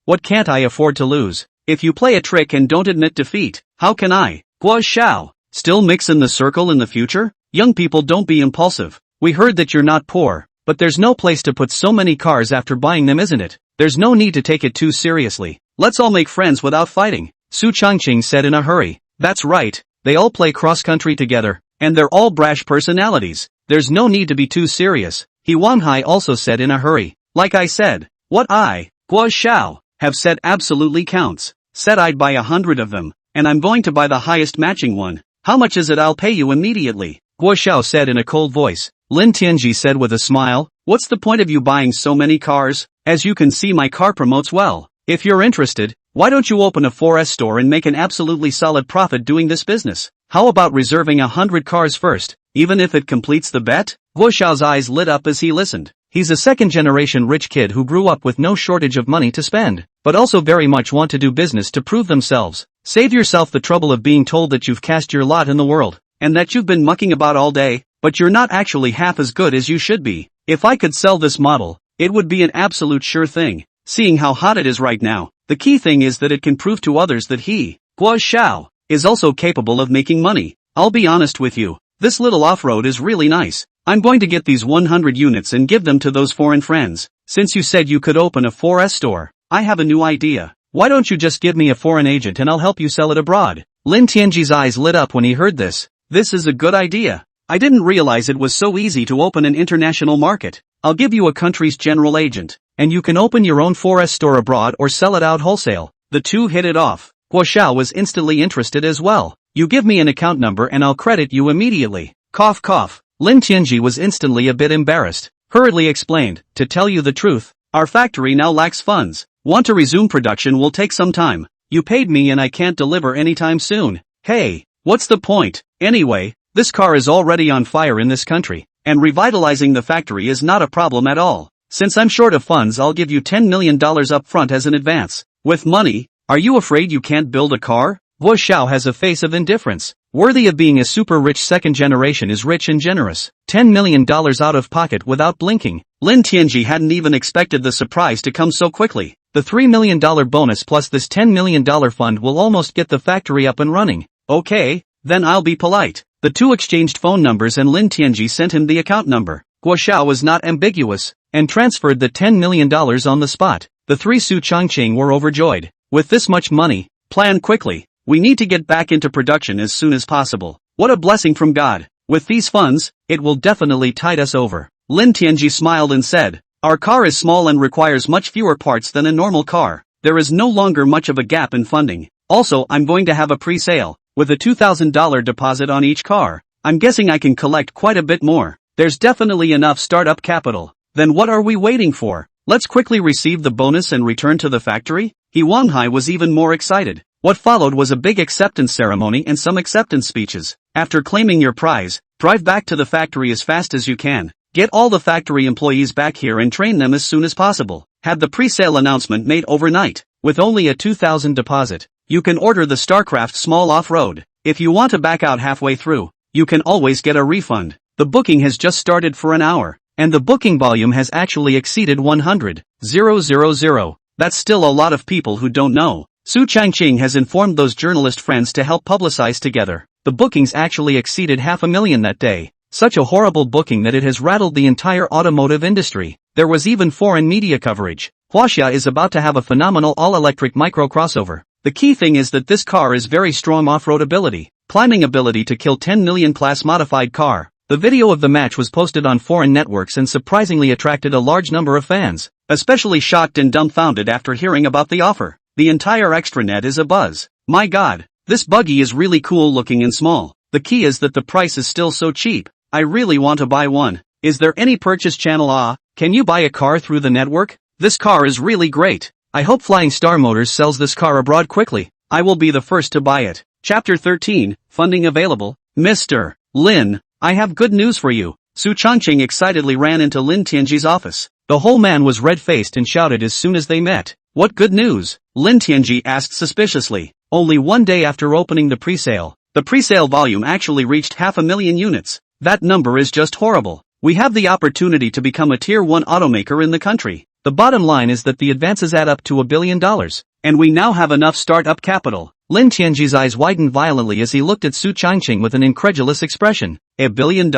What can't I afford to lose? If you play a trick and don't admit defeat, how can I? Guo Xiao. Still mix in the circle in the future? Young people, don't be impulsive. We heard that you're not poor, but there's no place to put so many cars after buying them, isn't it? There's no need to take it too seriously. Let's all make friends without fighting. Su Changqing said in a hurry. That's right. They all play cross-country together, and they're all brash personalities. There's no need to be too serious. He Wanhai also said in a hurry. Like I said, what I, Guo Xiao, have said absolutely counts. Said I'd buy 100 of them, and I'm going to buy the highest matching one. How much is it? I'll pay you immediately. Guo Xiao said in a cold voice. Lin Tianji said with a smile. What's the point of you buying so many cars? As you can see, my car promotes well. If you're interested, why don't you open a 4S store and make an absolutely solid profit doing this business? How about reserving 100 cars first, even if it completes the bet? Guo Xiao's eyes lit up as he listened. He's a second-generation rich kid who grew up with no shortage of money to spend, but also very much want to do business to prove themselves. Save yourself the trouble of being told that you've cast your lot in the world, and that you've been mucking about all day, but you're not actually half as good as you should be. If I could sell this model, it would be an absolute sure thing. Seeing how hot it is right now, the key thing is that it can prove to others that he, Guo Xiao, is also capable of making money. I'll be honest with you, this little off-road is really nice. I'm going to get these 100 units and give them to those foreign friends. Since you said you could open a 4S store, I have a new idea. Why don't you just give me a foreign agent and I'll help you sell it abroad? Lin Tianji's eyes lit up when he heard this. This is a good idea. I didn't realize it was so easy to open an international market. I'll give you a country's general agent, and you can open your own 4S store abroad or sell it out wholesale. The two hit it off. Guo Xiao was instantly interested as well. You give me an account number and I'll credit you immediately. Cough cough. Lin Tianji was instantly a bit embarrassed. Hurriedly explained, to tell you the truth, our factory now lacks funds. Want to resume production will take some time. You paid me and I can't deliver anytime soon. Hey, what's the point? Anyway, this car is already on fire in this country, and revitalizing the factory is not a problem at all. Since I'm short of funds, I'll give you $10 million up front as an advance. With money, are you afraid you can't build a car? Guo Xiao has a face of indifference. Worthy of being a super rich second generation is rich and generous. $10 million out of pocket without blinking. Lin Tianji hadn't even expected the surprise to come so quickly. The $3 million bonus plus this $10 million fund will almost get the factory up and running. Okay, then I'll be polite. The two exchanged phone numbers and Lin Tianji sent him the account number. Guo Xiao was not ambiguous, and transferred the $10 million on the spot. The three Su Changqing were overjoyed. With this much money, plan quickly. We need to get back into production as soon as possible. What a blessing from God. With these funds, it will definitely tide us over. Lin Tianji smiled and said, our car is small and requires much fewer parts than a normal car. There is no longer much of a gap in funding. Also, I'm going to have a pre-sale, with a $2,000 deposit on each car. I'm guessing I can collect quite a bit more. There's definitely enough startup capital. Then what are we waiting for? Let's quickly receive the bonus and return to the factory? He Wanhai was even more excited. What followed was a big acceptance ceremony and some acceptance speeches. After claiming your prize, drive back to the factory as fast as you can. Get all the factory employees back here and train them as soon as possible. Have the pre-sale announcement made overnight. With only a $2,000 deposit, you can order the StarCraft small off-road. If you want to back out halfway through, you can always get a refund. The booking has just started for an hour, and the booking volume has actually exceeded 100,000. That's still a lot of people who don't know. Su Changqing has informed those journalist friends to help publicize together. The bookings actually exceeded 500,000 that day. Such a horrible booking that it has rattled the entire automotive industry. There was even foreign media coverage. Huaxia is about to have a phenomenal all-electric micro crossover. The key thing is that this car is very strong off-road ability, climbing ability to kill 10 million class modified car. The video of the match was posted on foreign networks and surprisingly attracted a large number of fans, especially shocked and dumbfounded after hearing about the offer. The entire extranet is abuzz. My god, this buggy is really cool looking and small. The key is that the price is still so cheap. I really want to buy one. Is there any purchase channel? Can you buy a car through the network? This car is really great. I hope Flying Star Motors sells this car abroad quickly. I will be the first to buy it. Chapter 13, Funding Available. Mr. Lin, I have good news for you. Su Changqing excitedly ran into Lin Tianji's office. The whole man was red-faced and shouted as soon as they met. What good news? Lin Tianji asked suspiciously. Only one day after opening the pre-sale, the pre-sale volume actually reached 500,000 units. That number is just horrible. We have the opportunity to become a tier 1 automaker in the country. The bottom line is that the advances add up to $1 billion. And we now have enough start-up capital. Lin Tianji's eyes widened violently as he looked at Su Changqing with an incredulous expression. $1 billion?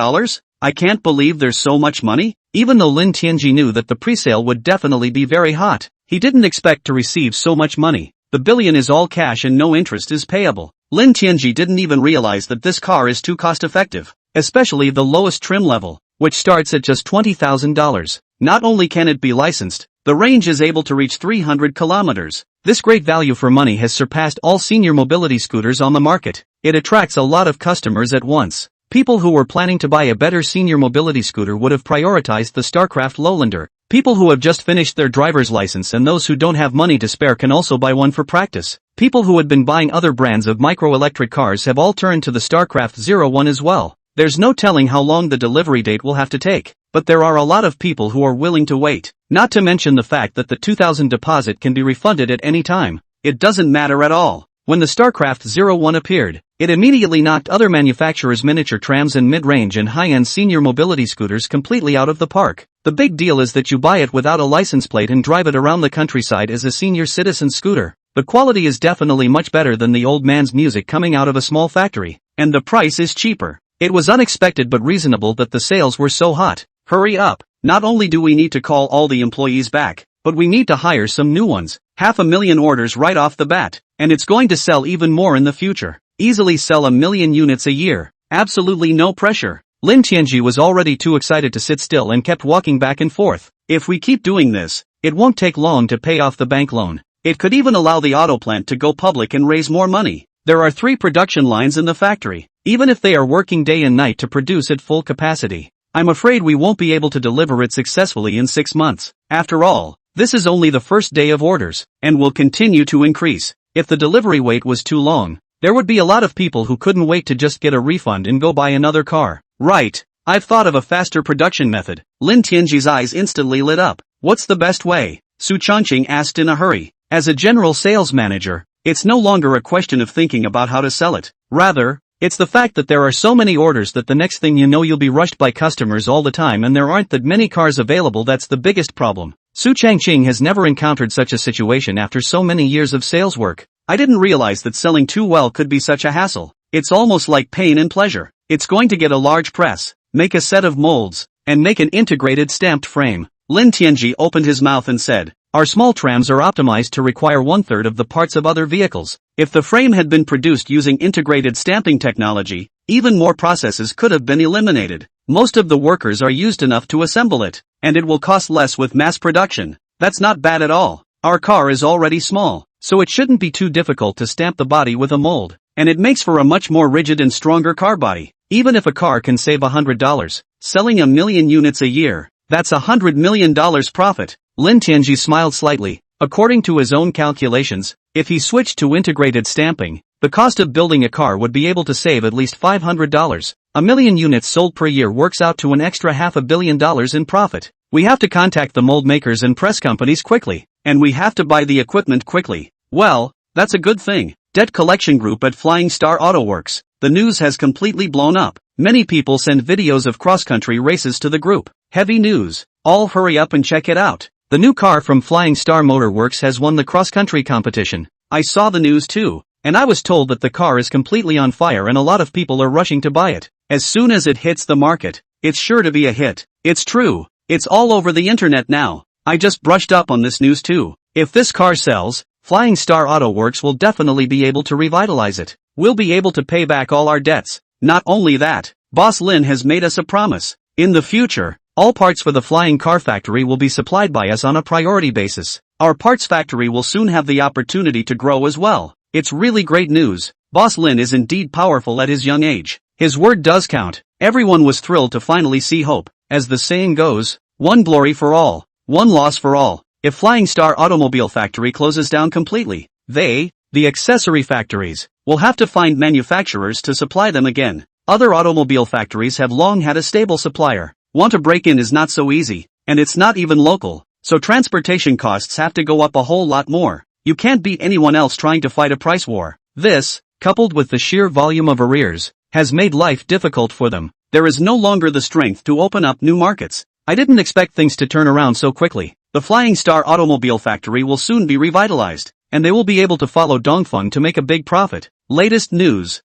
I can't believe there's so much money? Even though Lin Tianji knew that the pre-sale would definitely be very hot, he didn't expect to receive so much money. The billion is all cash and no interest is payable. Lin Tianji didn't even realize that this car is too cost-effective, especially the lowest trim level, which starts at just $20,000. Not only can it be licensed, the range is able to reach 300 kilometers. This great value for money has surpassed all senior mobility scooters on the market. It attracts a lot of customers at once. People who were planning to buy a better senior mobility scooter would have prioritized the StarCraft Lowlander. People who have just finished their driver's license and those who don't have money to spare can also buy one for practice. People who had been buying other brands of micro-electric cars have all turned to the StarCraft 01 as well. There's no telling how long the delivery date will have to take, but there are a lot of people who are willing to wait. Not to mention the fact that the 2,000 deposit can be refunded at any time. It doesn't matter at all. When the StarCraft 01 appeared, it immediately knocked other manufacturers' miniature trams and mid-range and high-end senior mobility scooters completely out of the park. The big deal is that you buy it without a license plate and drive it around the countryside as a senior citizen scooter. The quality is definitely much better than the old man's music coming out of a small factory, and the price is cheaper. It was unexpected but reasonable that the sales were so hot. Hurry up. Not only do we need to call all the employees back, but we need to hire some new ones. 500,000 orders right off the bat, and it's going to sell even more in the future. Easily sell 1 million units a year. Absolutely no pressure. Lin Tianji was already too excited to sit still and kept walking back and forth. If we keep doing this, it won't take long to pay off the bank loan. It could even allow the auto plant to go public and raise more money. There are 3 production lines in the factory, even if they are working day and night to produce at full capacity. I'm afraid we won't be able to deliver it successfully in 6 months. After all, this is only the first day of orders, and will continue to increase. If the delivery wait was too long, there would be a lot of people who couldn't wait to just get a refund and go buy another car. Right, I've thought of a faster production method. Lin Tianji's eyes instantly lit up. What's the best way? Su Changqing asked in a hurry. As a general sales manager, it's no longer a question of thinking about how to sell it. Rather, it's the fact that there are so many orders that the next thing you know you'll be rushed by customers all the time and there aren't that many cars available. That's the biggest problem. Su Changqing has never encountered such a situation after so many years of sales work. I didn't realize that selling too well could be such a hassle. It's almost like pain and pleasure. It's going to get a large press, make a set of molds, and make an integrated stamped frame. Lin Tianji opened his mouth and said, our small trams are optimized to require 1/3 of the parts of other vehicles. If the frame had been produced using integrated stamping technology, even more processes could have been eliminated. Most of the workers are used enough to assemble it, and it will cost less with mass production. That's not bad at all. Our car is already small, so it shouldn't be too difficult to stamp the body with a mold, and it makes for a much more rigid and stronger car body. Even if a car can save $100, selling 1 million units a year, that's $100 million profit. Lin Tianji smiled slightly. According to his own calculations, if he switched to integrated stamping, the cost of building a car would be able to save at least $500. 1 million units sold per year works out to an extra $500 million in profit. We have to contact the mold makers and press companies quickly, and we have to buy the equipment quickly. Well, that's a good thing. Debt collection group at Flying Star Auto Works. The news has completely blown up. Many people send videos of cross-country races to the group. Heavy news. All hurry up and check it out. The new car from Flying Star Motor Works has won the cross-country competition. I saw the news too, and I was told that the car is completely on fire and a lot of people are rushing to buy it. As soon as it hits the market, it's sure to be a hit. It's true. It's all over the internet now. I just brushed up on this news too. If this car sells, Flying Star Auto Works will definitely be able to revitalize it. We'll be able to pay back all our debts. Not only that, Boss Lin has made us a promise. In the future, all parts for the flying car factory will be supplied by us on a priority basis. Our parts factory will soon have the opportunity to grow as well. It's really great news. Boss Lin is indeed powerful at his young age. His word does count. Everyone was thrilled to finally see hope. As the saying goes, one glory for all, one loss for all. If Flying Star Automobile Factory closes down completely, the accessory factories, will have to find manufacturers to supply them again. Other automobile factories have long had a stable supplier. Want to break in is not so easy, and it's not even local, so transportation costs have to go up a whole lot more. You can't beat anyone else trying to fight a price war. This, coupled with the sheer volume of arrears, has made life difficult for them. There is no longer the strength to open up new markets. I didn't expect things to turn around so quickly. The Flying Star Automobile Factory will soon be revitalized, and they will be able to follow Dongfeng to make a big profit. Latest news.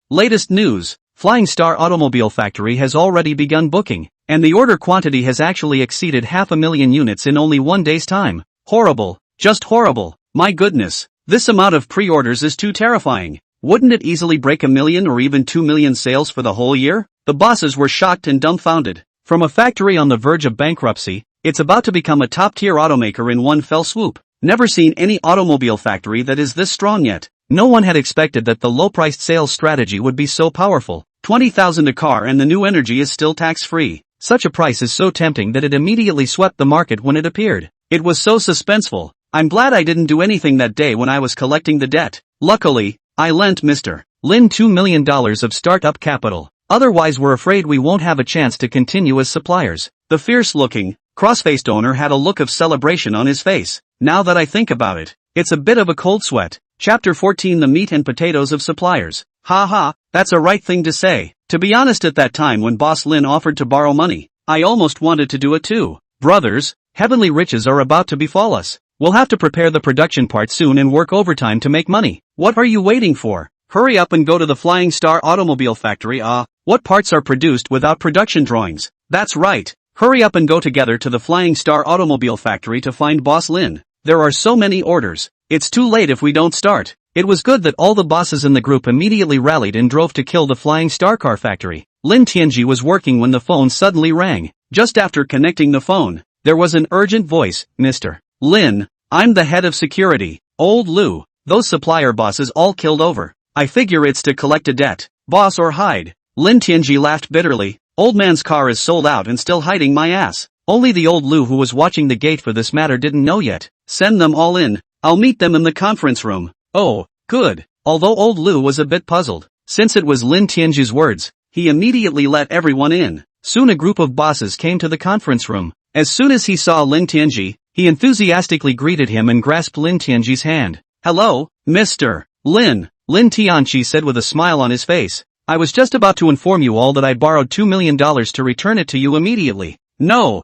Flying Star Automobile Factory has already begun booking, and the order quantity has actually exceeded 500,000 units in only 1 day's time. Horrible. Just horrible. My goodness. This amount of pre-orders is too terrifying. Wouldn't it easily break 1 million or even 2 million sales for the whole year? The bosses were shocked and dumbfounded. From a factory on the verge of bankruptcy, it's about to become a top-tier automaker in one fell swoop. Never seen any automobile factory that is this strong yet. No one had expected that the low-priced sales strategy would be so powerful. 20,000 a car and the new energy is still tax-free. Such a price is so tempting that it immediately swept the market when it appeared. It was so suspenseful. I'm glad I didn't do anything that day when I was collecting the debt. Luckily, I lent Mr. Lin $2 million of startup capital. Otherwise we're afraid we won't have a chance to continue as suppliers. The fierce-looking, cross-faced owner had a look of celebration on his face. Now that I think about it, it's a bit of a cold sweat. Chapter 14 The Meat and Potatoes of Suppliers. Ha, that's a right thing to say. To be honest, at that time when Boss Lin offered to borrow money, I almost wanted to do it too. Brothers, heavenly riches are about to befall us. We'll have to prepare the production part soon and work overtime to make money. What are you waiting for? Hurry up and go to the Flying Star Automobile Factory. What parts are produced without production drawings? That's right. Hurry up and go together to the Flying Star Automobile Factory to find Boss Lin. There are so many orders. It's too late if we don't start. It was good that all the bosses in the group immediately rallied and drove to kill the Flying Star Car Factory. Lin Tianji was working when the phone suddenly rang. Just after connecting the phone, there was an urgent voice. Mr. Lin, I'm the head of security. Old Lu, those supplier bosses all killed over. I figure it's to collect a debt. Boss or hide. Lin Tianji laughed bitterly. Old man's car is sold out and still hiding my ass. Only the old Lu who was watching the gate for this matter didn't know yet. Send them all in. I'll meet them in the conference room. Oh, good. Although old Lu was a bit puzzled, since it was Lin Tianji's words, he immediately let everyone in. Soon a group of bosses came to the conference room. As soon as he saw Lin Tianji, he enthusiastically greeted him and grasped Lin Tianji's hand. Hello, Mr. Lin, Lin Tianji said with a smile on his face. I was just about to inform you all that I borrowed $2 million to return it to you immediately. No,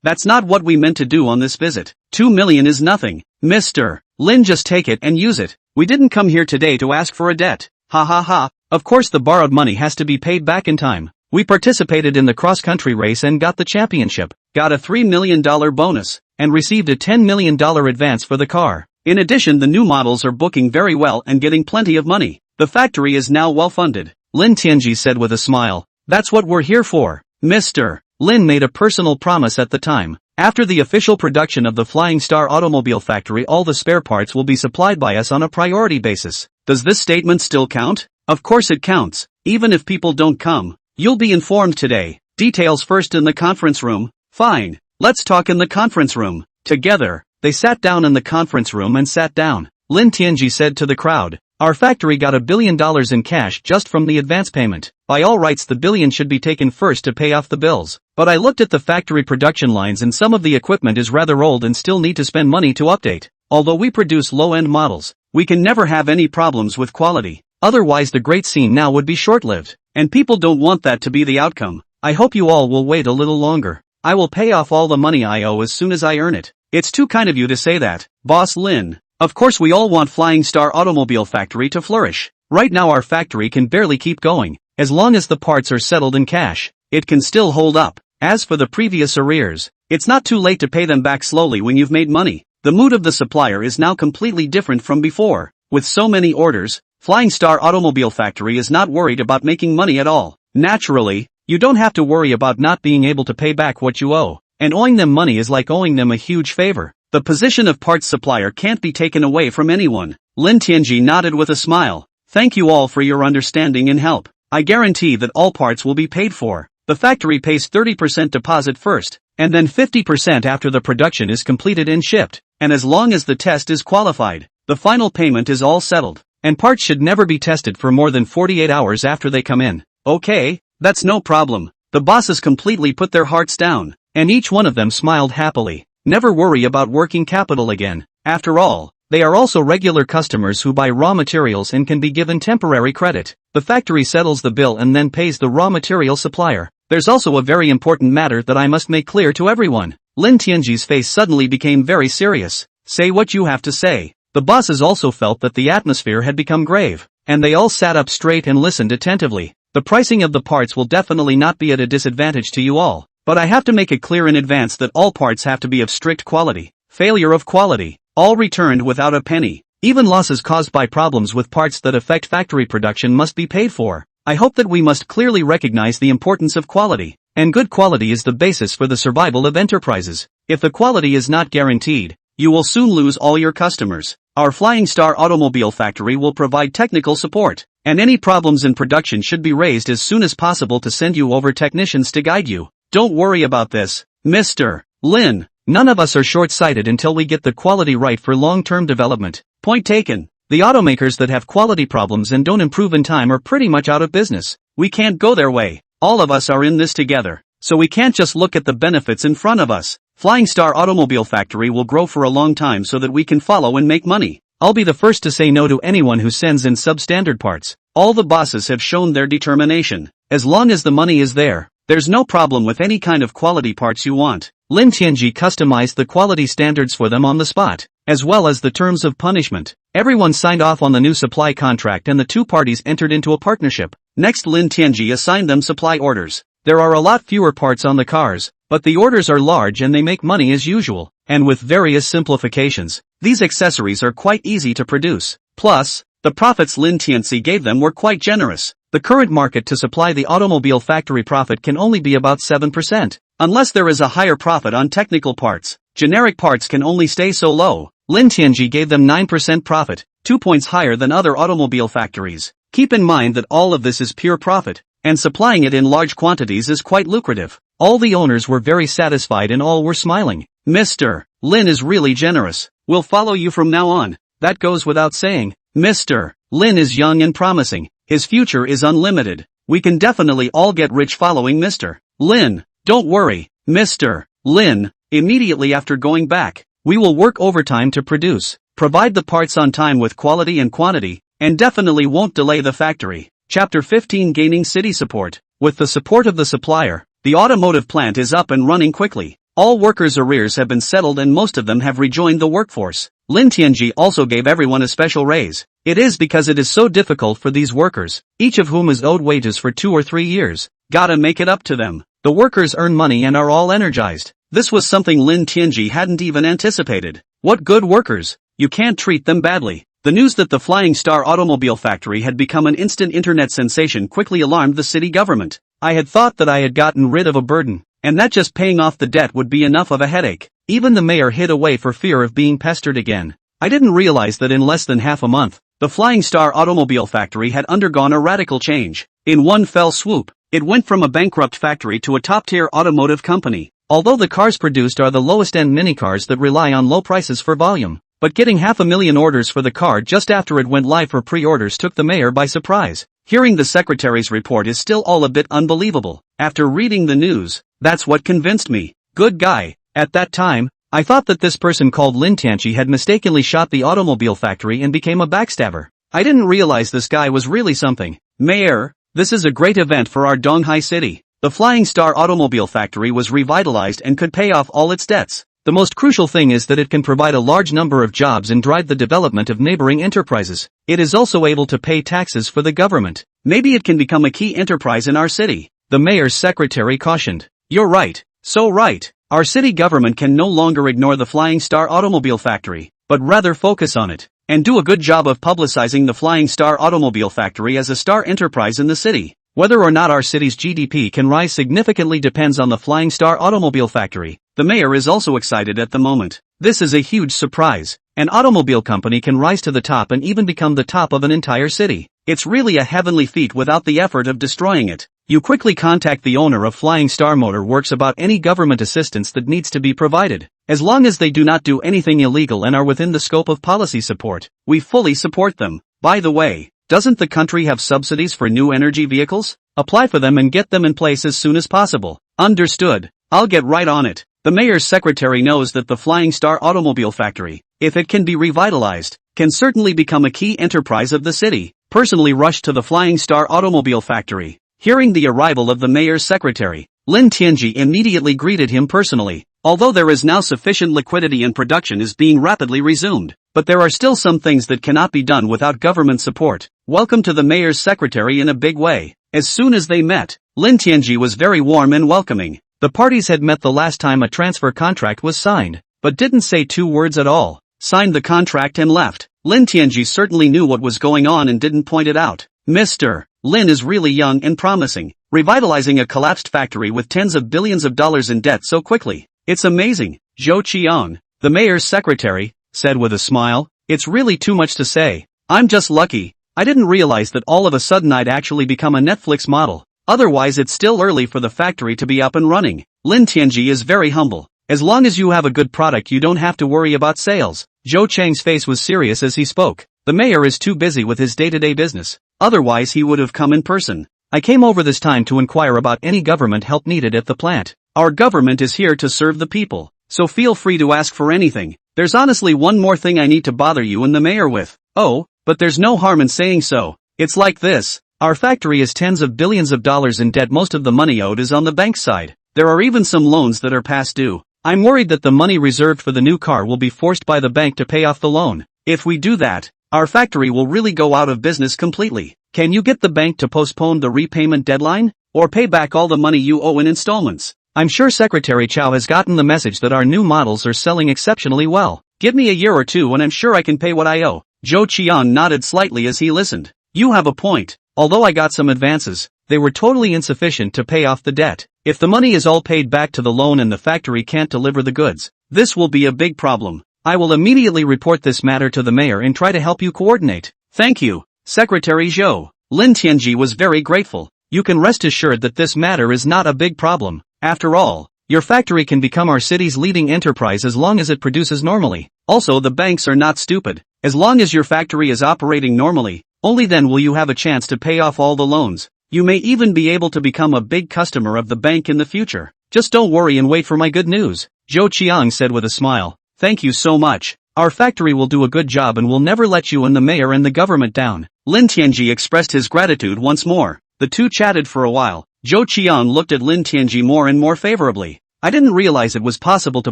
that's not what we meant to do on this visit. 2 million is nothing. Mr. Lin, just take it and use it. We didn't come here today to ask for a debt. Ha. Of course the borrowed money has to be paid back in time. We participated in the cross-country race and got the championship, got a $3 million bonus, and received a $10 million advance for the car. In addition, the new models are booking very well and getting plenty of money. The factory is now well funded. Lin Tianji said with a smile. That's what we're here for. Mr. Lin made a personal promise at the time. After the official production of the Flying Star Automobile Factory, all the spare parts will be supplied by us on a priority basis. Does this statement still count? Of course it counts. Even if people don't come, you'll be informed today. Details first in the conference room. Fine. Let's talk in the conference room. Together, they sat down in the conference room and sat down. Lin Tianji said to the crowd, our factory got $1 billion in cash just from the advance payment. By all rights the billion should be taken first to pay off the bills. But I looked at the factory production lines and some of the equipment is rather old and still need to spend money to update. Although we produce low-end models, we can never have any problems with quality. Otherwise the great scene now would be short-lived. And people don't want that to be the outcome. I hope you all will wait a little longer. I will pay off all the money I owe as soon as I earn it. It's too kind of you to say that, Boss Lin. Of course we all want Flying Star Automobile Factory to flourish. Right now our factory can barely keep going. as long as the parts are settled in cash, it can still hold up. As for the previous arrears, it's not too late to pay them back slowly when you've made money. The mood of the supplier is now completely different from before. With so many orders, Flying Star Automobile Factory is not worried about making money at all. Naturally, you don't have to worry about not being able to pay back what you owe, and owing them money is like owing them a huge favor. The position of parts supplier can't be taken away from anyone. Lin Tianji nodded with a smile. Thank you all for your understanding and help. I guarantee that all parts will be paid for. The factory pays 30% deposit first, and then 50% after the production is completed and shipped, and as long as the test is qualified, the final payment is all settled, and parts should never be tested for more than 48 hours after they come in. Okay, that's no problem. The bosses completely put their hearts down, and each one of them smiled happily. Never worry about working capital again. After all, they are also regular customers who buy raw materials and can be given temporary credit. The factory settles the bill and then pays the raw material supplier. There's also a very important matter that I must make clear to everyone. Lin Tianji's face suddenly became very serious. Say what you have to say. The bosses also felt that the atmosphere had become grave, and they all sat up straight and listened attentively. The pricing of the parts will definitely not be at a disadvantage to you all, but I have to make it clear in advance that all parts have to be of strict quality. Failure of quality, all returned without a penny. Even losses caused by problems with parts that affect factory production must be paid for. I hope that we must clearly recognize the importance of quality, and good quality is the basis for the survival of enterprises. If the quality is not guaranteed, you will soon lose all your customers. Our Flying Star Automobile Factory will provide technical support, and any problems in production should be raised as soon as possible to send you over technicians to guide you. Don't worry about this, Mr. Lin. None of us are short-sighted until we get the quality right for long-term development. Point taken. The automakers that have quality problems and don't improve in time are pretty much out of business. We can't go their way. All of us are in this together, so we can't just look at the benefits in front of us. Flying Star Automobile Factory will grow for a long time so that we can follow and make money. I'll be the first to say no to anyone who sends in substandard parts. All the bosses have shown their determination. As long as the money is there, there's no problem with any kind of quality parts you want. Lin Tianji customized the quality standards for them on the spot, as well as the terms of punishment. Everyone signed off on the new supply contract and the two parties entered into a partnership. Next, Lin Tianji assigned them supply orders. There are a lot fewer parts on the cars, but the orders are large and they make money as usual, and with various simplifications. These accessories are quite easy to produce. Plus, the profits Lin Tianji gave them were quite generous. The current market to supply the automobile factory profit can only be about 7%. Unless there is a higher profit on technical parts, generic parts can only stay so low. Lin Tianji gave them 9% profit, 2 points higher than other automobile factories. Keep in mind that all of this is pure profit, and supplying it in large quantities is quite lucrative. All the owners were very satisfied and all were smiling. Mr. Lin is really generous. We'll follow you from now on. That goes without saying. Mr. Lin is young and promising. His future is unlimited. We can definitely all get rich following Mr. Lin. Don't worry, Mr. Lin. Immediately after going back, we will work overtime to provide the parts on time with quality and quantity, and definitely won't delay the factory. Chapter 15 Gaining City Support. With the support of the supplier, the automotive plant is up and running quickly. All workers' arrears have been settled and most of them have rejoined the workforce. Lin Tianji also gave everyone a special raise. It is because it is so difficult for these workers, each of whom is owed wages for 2 or 3 years. Gotta make it up to them. The workers earn money and are all energized. This was something Lin Tianji hadn't even anticipated. What good workers! You can't treat them badly. The news that the Flying Star Automobile Factory had become an instant internet sensation quickly alarmed the city government. I had thought that I had gotten rid of a burden, and that just paying off the debt would be enough of a headache. Even the mayor hid away for fear of being pestered again. I didn't realize that in less than half a month, the Flying Star Automobile Factory had undergone a radical change. In one fell swoop, it went from a bankrupt factory to a top-tier automotive company. Although the cars produced are the lowest-end minicars that rely on low prices for volume, but getting 500,000 orders for the car just after it went live for pre-orders took the mayor by surprise. Hearing the secretary's report is still all a bit unbelievable. After reading the news, that's what convinced me. Good guy. At that time, I thought that this person called Lin Tianji had mistakenly shot the automobile factory and became a backstabber. I didn't realize this guy was really something. Mayor, this is a great event for our Donghai city. The Flying Star Automobile Factory was revitalized and could pay off all its debts. The most crucial thing is that it can provide a large number of jobs and drive the development of neighboring enterprises. It is also able to pay taxes for the government. Maybe it can become a key enterprise in our city, the mayor's secretary cautioned. You're right. So right. Our city government can no longer ignore the Flying Star Automobile Factory, but rather focus on it, and do a good job of publicizing the Flying Star Automobile Factory as a star enterprise in the city. Whether or not our city's GDP can rise significantly depends on the Flying Star Automobile Factory. The mayor is also excited at the moment. This is a huge surprise. An automobile company can rise to the top and even become the top of an entire city. It's really a heavenly feat without the effort of destroying it. You quickly contact the owner of Flying Star Motor Works about any government assistance that needs to be provided. As long as they do not do anything illegal and are within the scope of policy support, we fully support them. By the way, doesn't the country have subsidies for new energy vehicles? Apply for them and get them in place as soon as possible. Understood. I'll get right on it. The mayor's secretary knows that the Flying Star Automobile Factory, if it can be revitalized, can certainly become a key enterprise of the city. Personally rushed to the Flying Star Automobile Factory. Hearing the arrival of the mayor's secretary, Lin Tianji immediately greeted him personally. Although there is now sufficient liquidity and production is being rapidly resumed, but there are still some things that cannot be done without government support. Welcome to the mayor's secretary in a big way. As soon as they met, Lin Tianji was very warm and welcoming. The parties had met the last time a transfer contract was signed, but didn't say 2 words at all. Signed the contract and left. Lin Tianji certainly knew what was going on and didn't point it out. Mr. Lin is really young and promising, revitalizing a collapsed factory with tens of billions of dollars in debt so quickly. It's amazing. Zhou Qiang, the mayor's secretary, said with a smile. It's really too much to say. I'm just lucky. I didn't realize that all of a sudden I'd actually become a Netflix model. Otherwise it's still early for the factory to be up and running. Lin Tianji is very humble. As long as you have a good product you don't have to worry about sales. Zhou Chang's face was serious as he spoke. The mayor is too busy with his day-to-day business. Otherwise he would have come in person. I came over this time to inquire about any government help needed at the plant. Our government is here to serve the people, so feel free to ask for anything. There's honestly one more thing I need to bother you and the mayor with. Oh, but there's no harm in saying so. It's like this. Our factory is tens of billions of dollars in debt. Most of the money owed is on the bank side. There are even some loans that are past due. I'm worried that the money reserved for the new car will be forced by the bank to pay off the loan. If we do that, our factory will really go out of business completely. Can you get the bank to postpone the repayment deadline? Or pay back all the money you owe in installments? I'm sure Secretary Chow has gotten the message that our new models are selling exceptionally well. Give me a year or two and I'm sure I can pay what I owe. Zhou Qiang nodded slightly as he listened. You have a point. Although I got some advances, they were totally insufficient to pay off the debt. If the money is all paid back to the loan and the factory can't deliver the goods, this will be a big problem. I will immediately report this matter to the mayor and try to help you coordinate. Thank you, Secretary Zhou. Lin Tianji was very grateful. You can rest assured that this matter is not a big problem. After all, your factory can become our city's leading enterprise as long as it produces normally. Also, the banks are not stupid. As long as your factory is operating normally, only then will you have a chance to pay off all the loans. You may even be able to become a big customer of the bank in the future. Just don't worry and wait for my good news, Zhou Qiang said with a smile. Thank you so much. Our factory will do a good job and will never let you and the mayor and the government down. Lin Tianji expressed his gratitude once more. The two chatted for a while. Zhou Qiang looked at Lin Tianji more and more favorably. I didn't realize it was possible to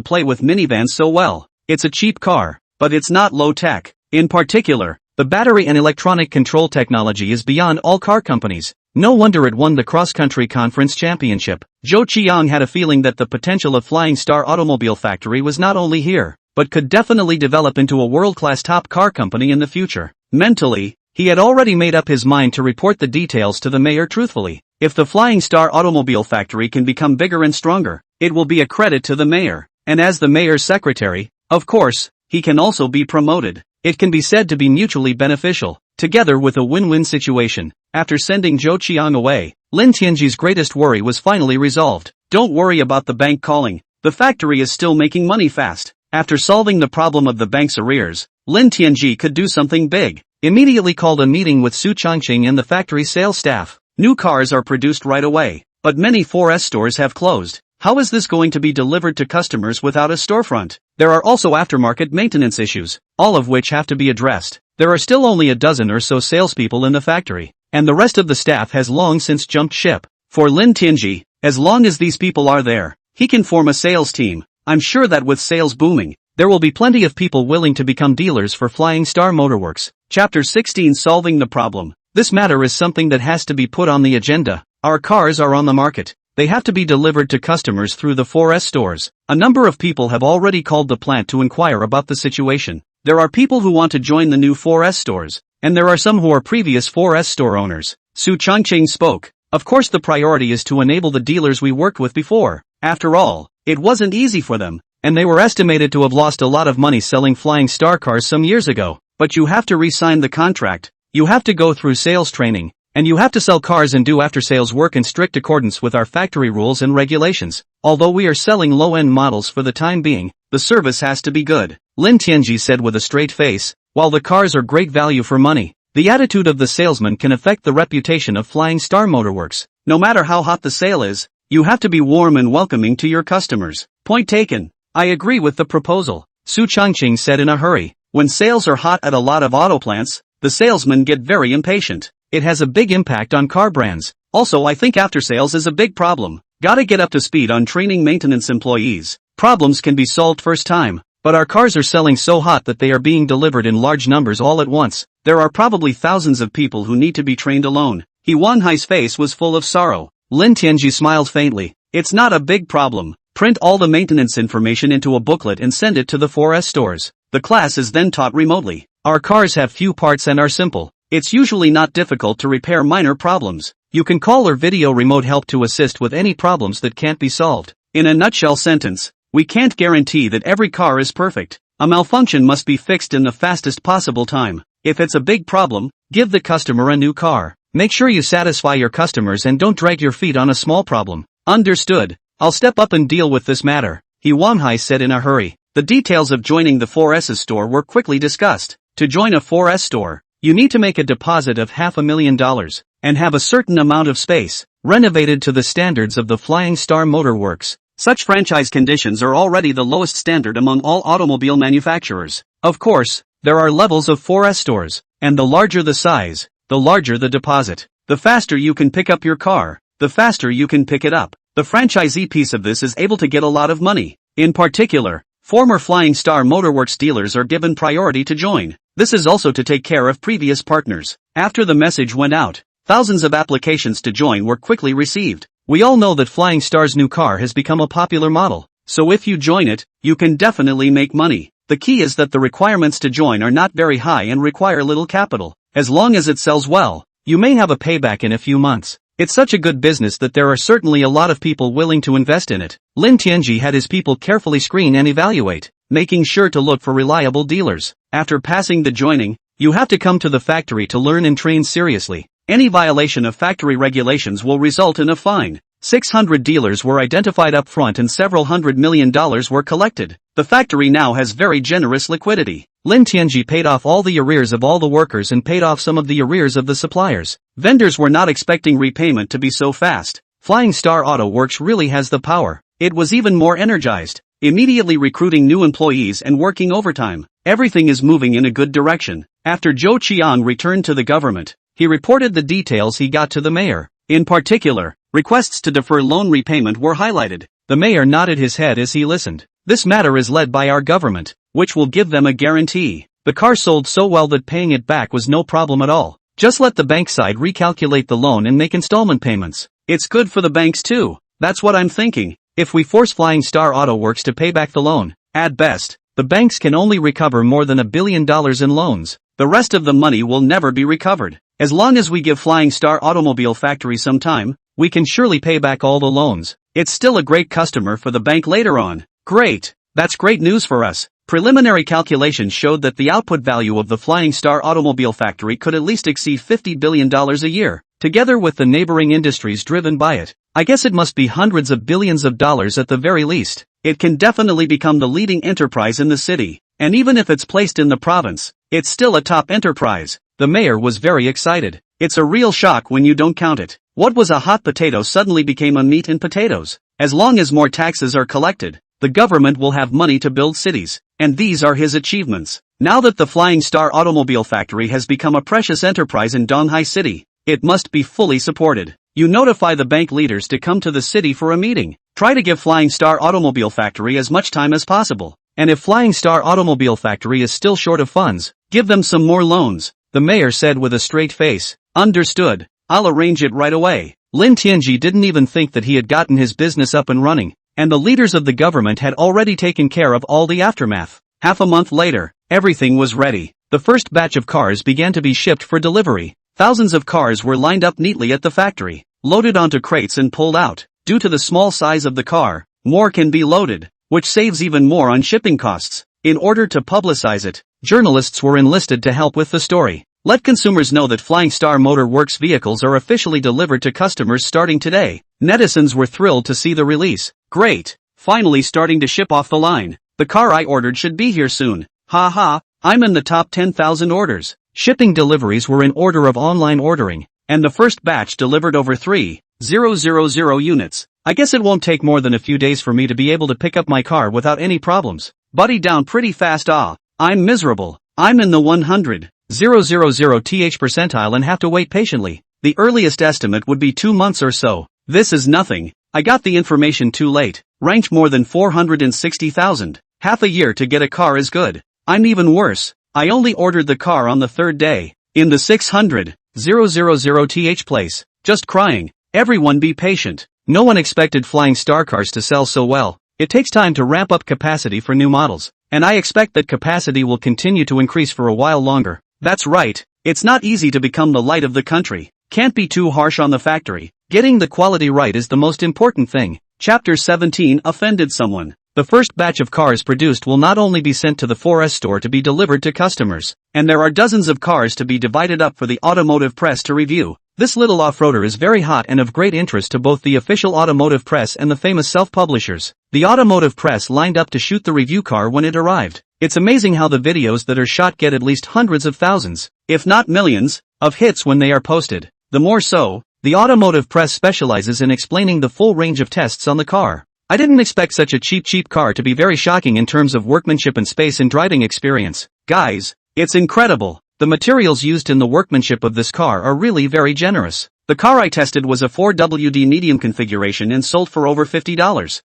play with minivans so well. It's a cheap car, but it's not low-tech. In particular, the battery and electronic control technology is beyond all car companies. No wonder it won the cross-country conference championship. Zhou Qiang had a feeling that the potential of Flying Star Automobile Factory was not only here, but could definitely develop into a world-class top car company in the future. Mentally, he had already made up his mind to report the details to the mayor truthfully. If the Flying Star Automobile Factory can become bigger and stronger, it will be a credit to the mayor. And as the mayor's secretary, of course, he can also be promoted. It can be said to be mutually beneficial, together with a win-win situation. After sending Zhou Qiang away, Lin Tianji's greatest worry was finally resolved. Don't worry about the bank calling. The factory is still making money fast. After solving the problem of the bank's arrears, Lin Tianji could do something big. Immediately called a meeting with Su Changqing and the factory sales staff. New cars are produced right away, but many 4S stores have closed. How is this going to be delivered to customers without a storefront? There are also aftermarket maintenance issues, all of which have to be addressed. There are still only a dozen or so salespeople in the factory, and the rest of the staff has long since jumped ship. For Lin Tianji, as long as these people are there, he can form a sales team. I'm sure that with sales booming, there will be plenty of people willing to become dealers for Flying Star Motorworks. Chapter 16 Solving the Problem. This matter is something that has to be put on the agenda. Our cars are on the market. They have to be delivered to customers through the 4S stores. A number of people have already called the plant to inquire about the situation. There are people who want to join the new 4S stores, and there are some who are previous 4S store owners. Su Changqing spoke. Of course the priority is to enable the dealers we worked with before. After all, it wasn't easy for them, and they were estimated to have lost a lot of money selling Flying Star cars some years ago. But you have to re-sign the contract, you have to go through sales training, and you have to sell cars and do after-sales work in strict accordance with our factory rules and regulations. Although we are selling low-end models for the time being, the service has to be good, Lin Tianji said with a straight face. While the cars are great value for money, the attitude of the salesman can affect the reputation of Flying Star Motorworks. No matter how hot the sale is, you have to be warm and welcoming to your customers. Point taken. I agree with the proposal, Su Changqing said in a hurry. When sales are hot at a lot of auto plants, the salesmen get very impatient. It has a big impact on car brands. Also, I think after sales is a big problem. Gotta get up to speed on training maintenance employees. Problems can be solved first time, but our cars are selling so hot that they are being delivered in large numbers all at once. There are probably thousands of people who need to be trained alone. He Wanhai's face was full of sorrow. Lin Tianji smiled faintly. It's not a big problem. Print all the maintenance information into a booklet and send it to the 4S stores. The class is then taught remotely. Our cars have few parts and are simple. It's usually not difficult to repair minor problems. You can call or video remote help to assist with any problems that can't be solved. In a nutshell sentence, we can't guarantee that every car is perfect. A malfunction must be fixed in the fastest possible time. If it's a big problem, give the customer a new car. Make sure you satisfy your customers and don't drag your feet on a small problem. Understood. I'll step up and deal with this matter, He Wanhai said in a hurry. The details of joining the 4S's store were quickly discussed. To join a 4S store, you need to make a deposit of $500,000 and have a certain amount of space renovated to the standards of the Flying Star Motorworks. Such franchise conditions are already the lowest standard among all automobile manufacturers. Of course, there are levels of 4S stores, and the larger the size, the larger the deposit. The faster you can pick up your car, the faster you can pick it up. The franchisee piece of this is able to get a lot of money. In particular, former Flying Star Motorworks dealers are given priority to join. This is also to take care of previous partners. After the message went out, thousands of applications to join were quickly received. We all know that Flying Star's new car has become a popular model, so if you join it, you can definitely make money. The key is that the requirements to join are not very high and require little capital. As long as it sells well, you may have a payback in a few months. It's such a good business that there are certainly a lot of people willing to invest in it. Lin Tianji had his people carefully screen and evaluate, making sure to look for reliable dealers. After passing the joining, you have to come to the factory to learn and train seriously. Any violation of factory regulations will result in a fine. 600 dealers were identified up front and several $100 million were collected. The factory now has very generous liquidity. Lin Tianji paid off all the arrears of all the workers and paid off some of the arrears of the suppliers. Vendors were not expecting repayment to be so fast. Flying Star Auto Works really has the power. It was even more energized, immediately recruiting new employees and working overtime. Everything is moving in a good direction. After Zhou Qiang returned to the government, he reported the details he got to the mayor. In particular, requests to defer loan repayment were highlighted. The mayor nodded his head as he listened. This matter is led by our government, which will give them a guarantee. The car sold so well that paying it back was no problem at all. Just let the bank side recalculate the loan and make installment payments. It's good for the banks too. That's what I'm thinking. If we force Flying Star Auto Works to pay back the loan, at best, the banks can only recover more than $1 billion in loans. The rest of the money will never be recovered. As long as we give Flying Star Automobile Factory some time, we can surely pay back all the loans. It's still a great customer for the bank later on. Great. That's great news for us. Preliminary calculations showed that the output value of the Flying Star Automobile Factory could at least exceed $50 billion a year, together with the neighboring industries driven by it. I guess it must be hundreds of billions of dollars at the very least. It can definitely become the leading enterprise in the city. And even if it's placed in the province, it's still a top enterprise. The mayor was very excited. It's a real shock when you don't count it. What was a hot potato suddenly became a meat and potatoes. As long as more taxes are collected, the government will have money to build cities. And these are his achievements. Now that the Flying Star Automobile Factory has become a precious enterprise in Donghai City, it must be fully supported. You notify the bank leaders to come to the city for a meeting. Try to give Flying Star Automobile Factory as much time as possible. And if Flying Star Automobile Factory is still short of funds, give them some more loans, the mayor said with a straight face. Understood. I'll arrange it right away. Lin Tianji didn't even think that he had gotten his business up and running, and the leaders of the government had already taken care of all the aftermath. Half a month later, everything was ready. The first batch of cars began to be shipped for delivery. Thousands of cars were lined up neatly at the factory, loaded onto crates and pulled out. Due to the small size of the car, more can be loaded, which saves even more on shipping costs. In order to publicize it, journalists were enlisted to help with the story. Let consumers know that Flying Star Motor Works vehicles are officially delivered to customers starting today. Netizens were thrilled to see the release. Great! Finally starting to ship off the line. The car I ordered should be here soon. Ha ha, I'm in the top 10,000 orders. Shipping deliveries were in order of online ordering, and the first batch delivered over 3,000 units. I guess it won't take more than a few days for me to be able to pick up my car without any problems. Buddy down pretty fast. I'm miserable. I'm in the 100,000th percentile and have to wait patiently. The earliest estimate would be 2 months or so. This is nothing. I got the information too late. Ranked more than 460,000. Half a year to get a car is good. I'm even worse. I only ordered the car on the third day. In the 600,000th place. Just crying. Everyone be patient. No one expected Flying Star cars to sell so well. It takes time to ramp up capacity for new models, and I expect that capacity will continue to increase for a while longer. That's right. It's not easy to become the light of the country. Can't be too harsh on the factory. Getting the quality right is the most important thing. Chapter 17 offended someone. The first batch of cars produced will not only be sent to the 4S store to be delivered to customers, and there are dozens of cars to be divided up for the automotive press to review. This little off-roader is very hot and of great interest to both the official automotive press and the famous self-publishers. The automotive press lined up to shoot the review car when it arrived. It's amazing how the videos that are shot get at least hundreds of thousands, if not millions, of hits when they are posted. The more so, the automotive press specializes in explaining the full range of tests on the car. I didn't expect such a cheap car to be very shocking in terms of workmanship and space and driving experience. Guys, it's incredible. The materials used in the workmanship of this car are really very generous. The car I tested was a 4WD medium configuration and sold for over $50.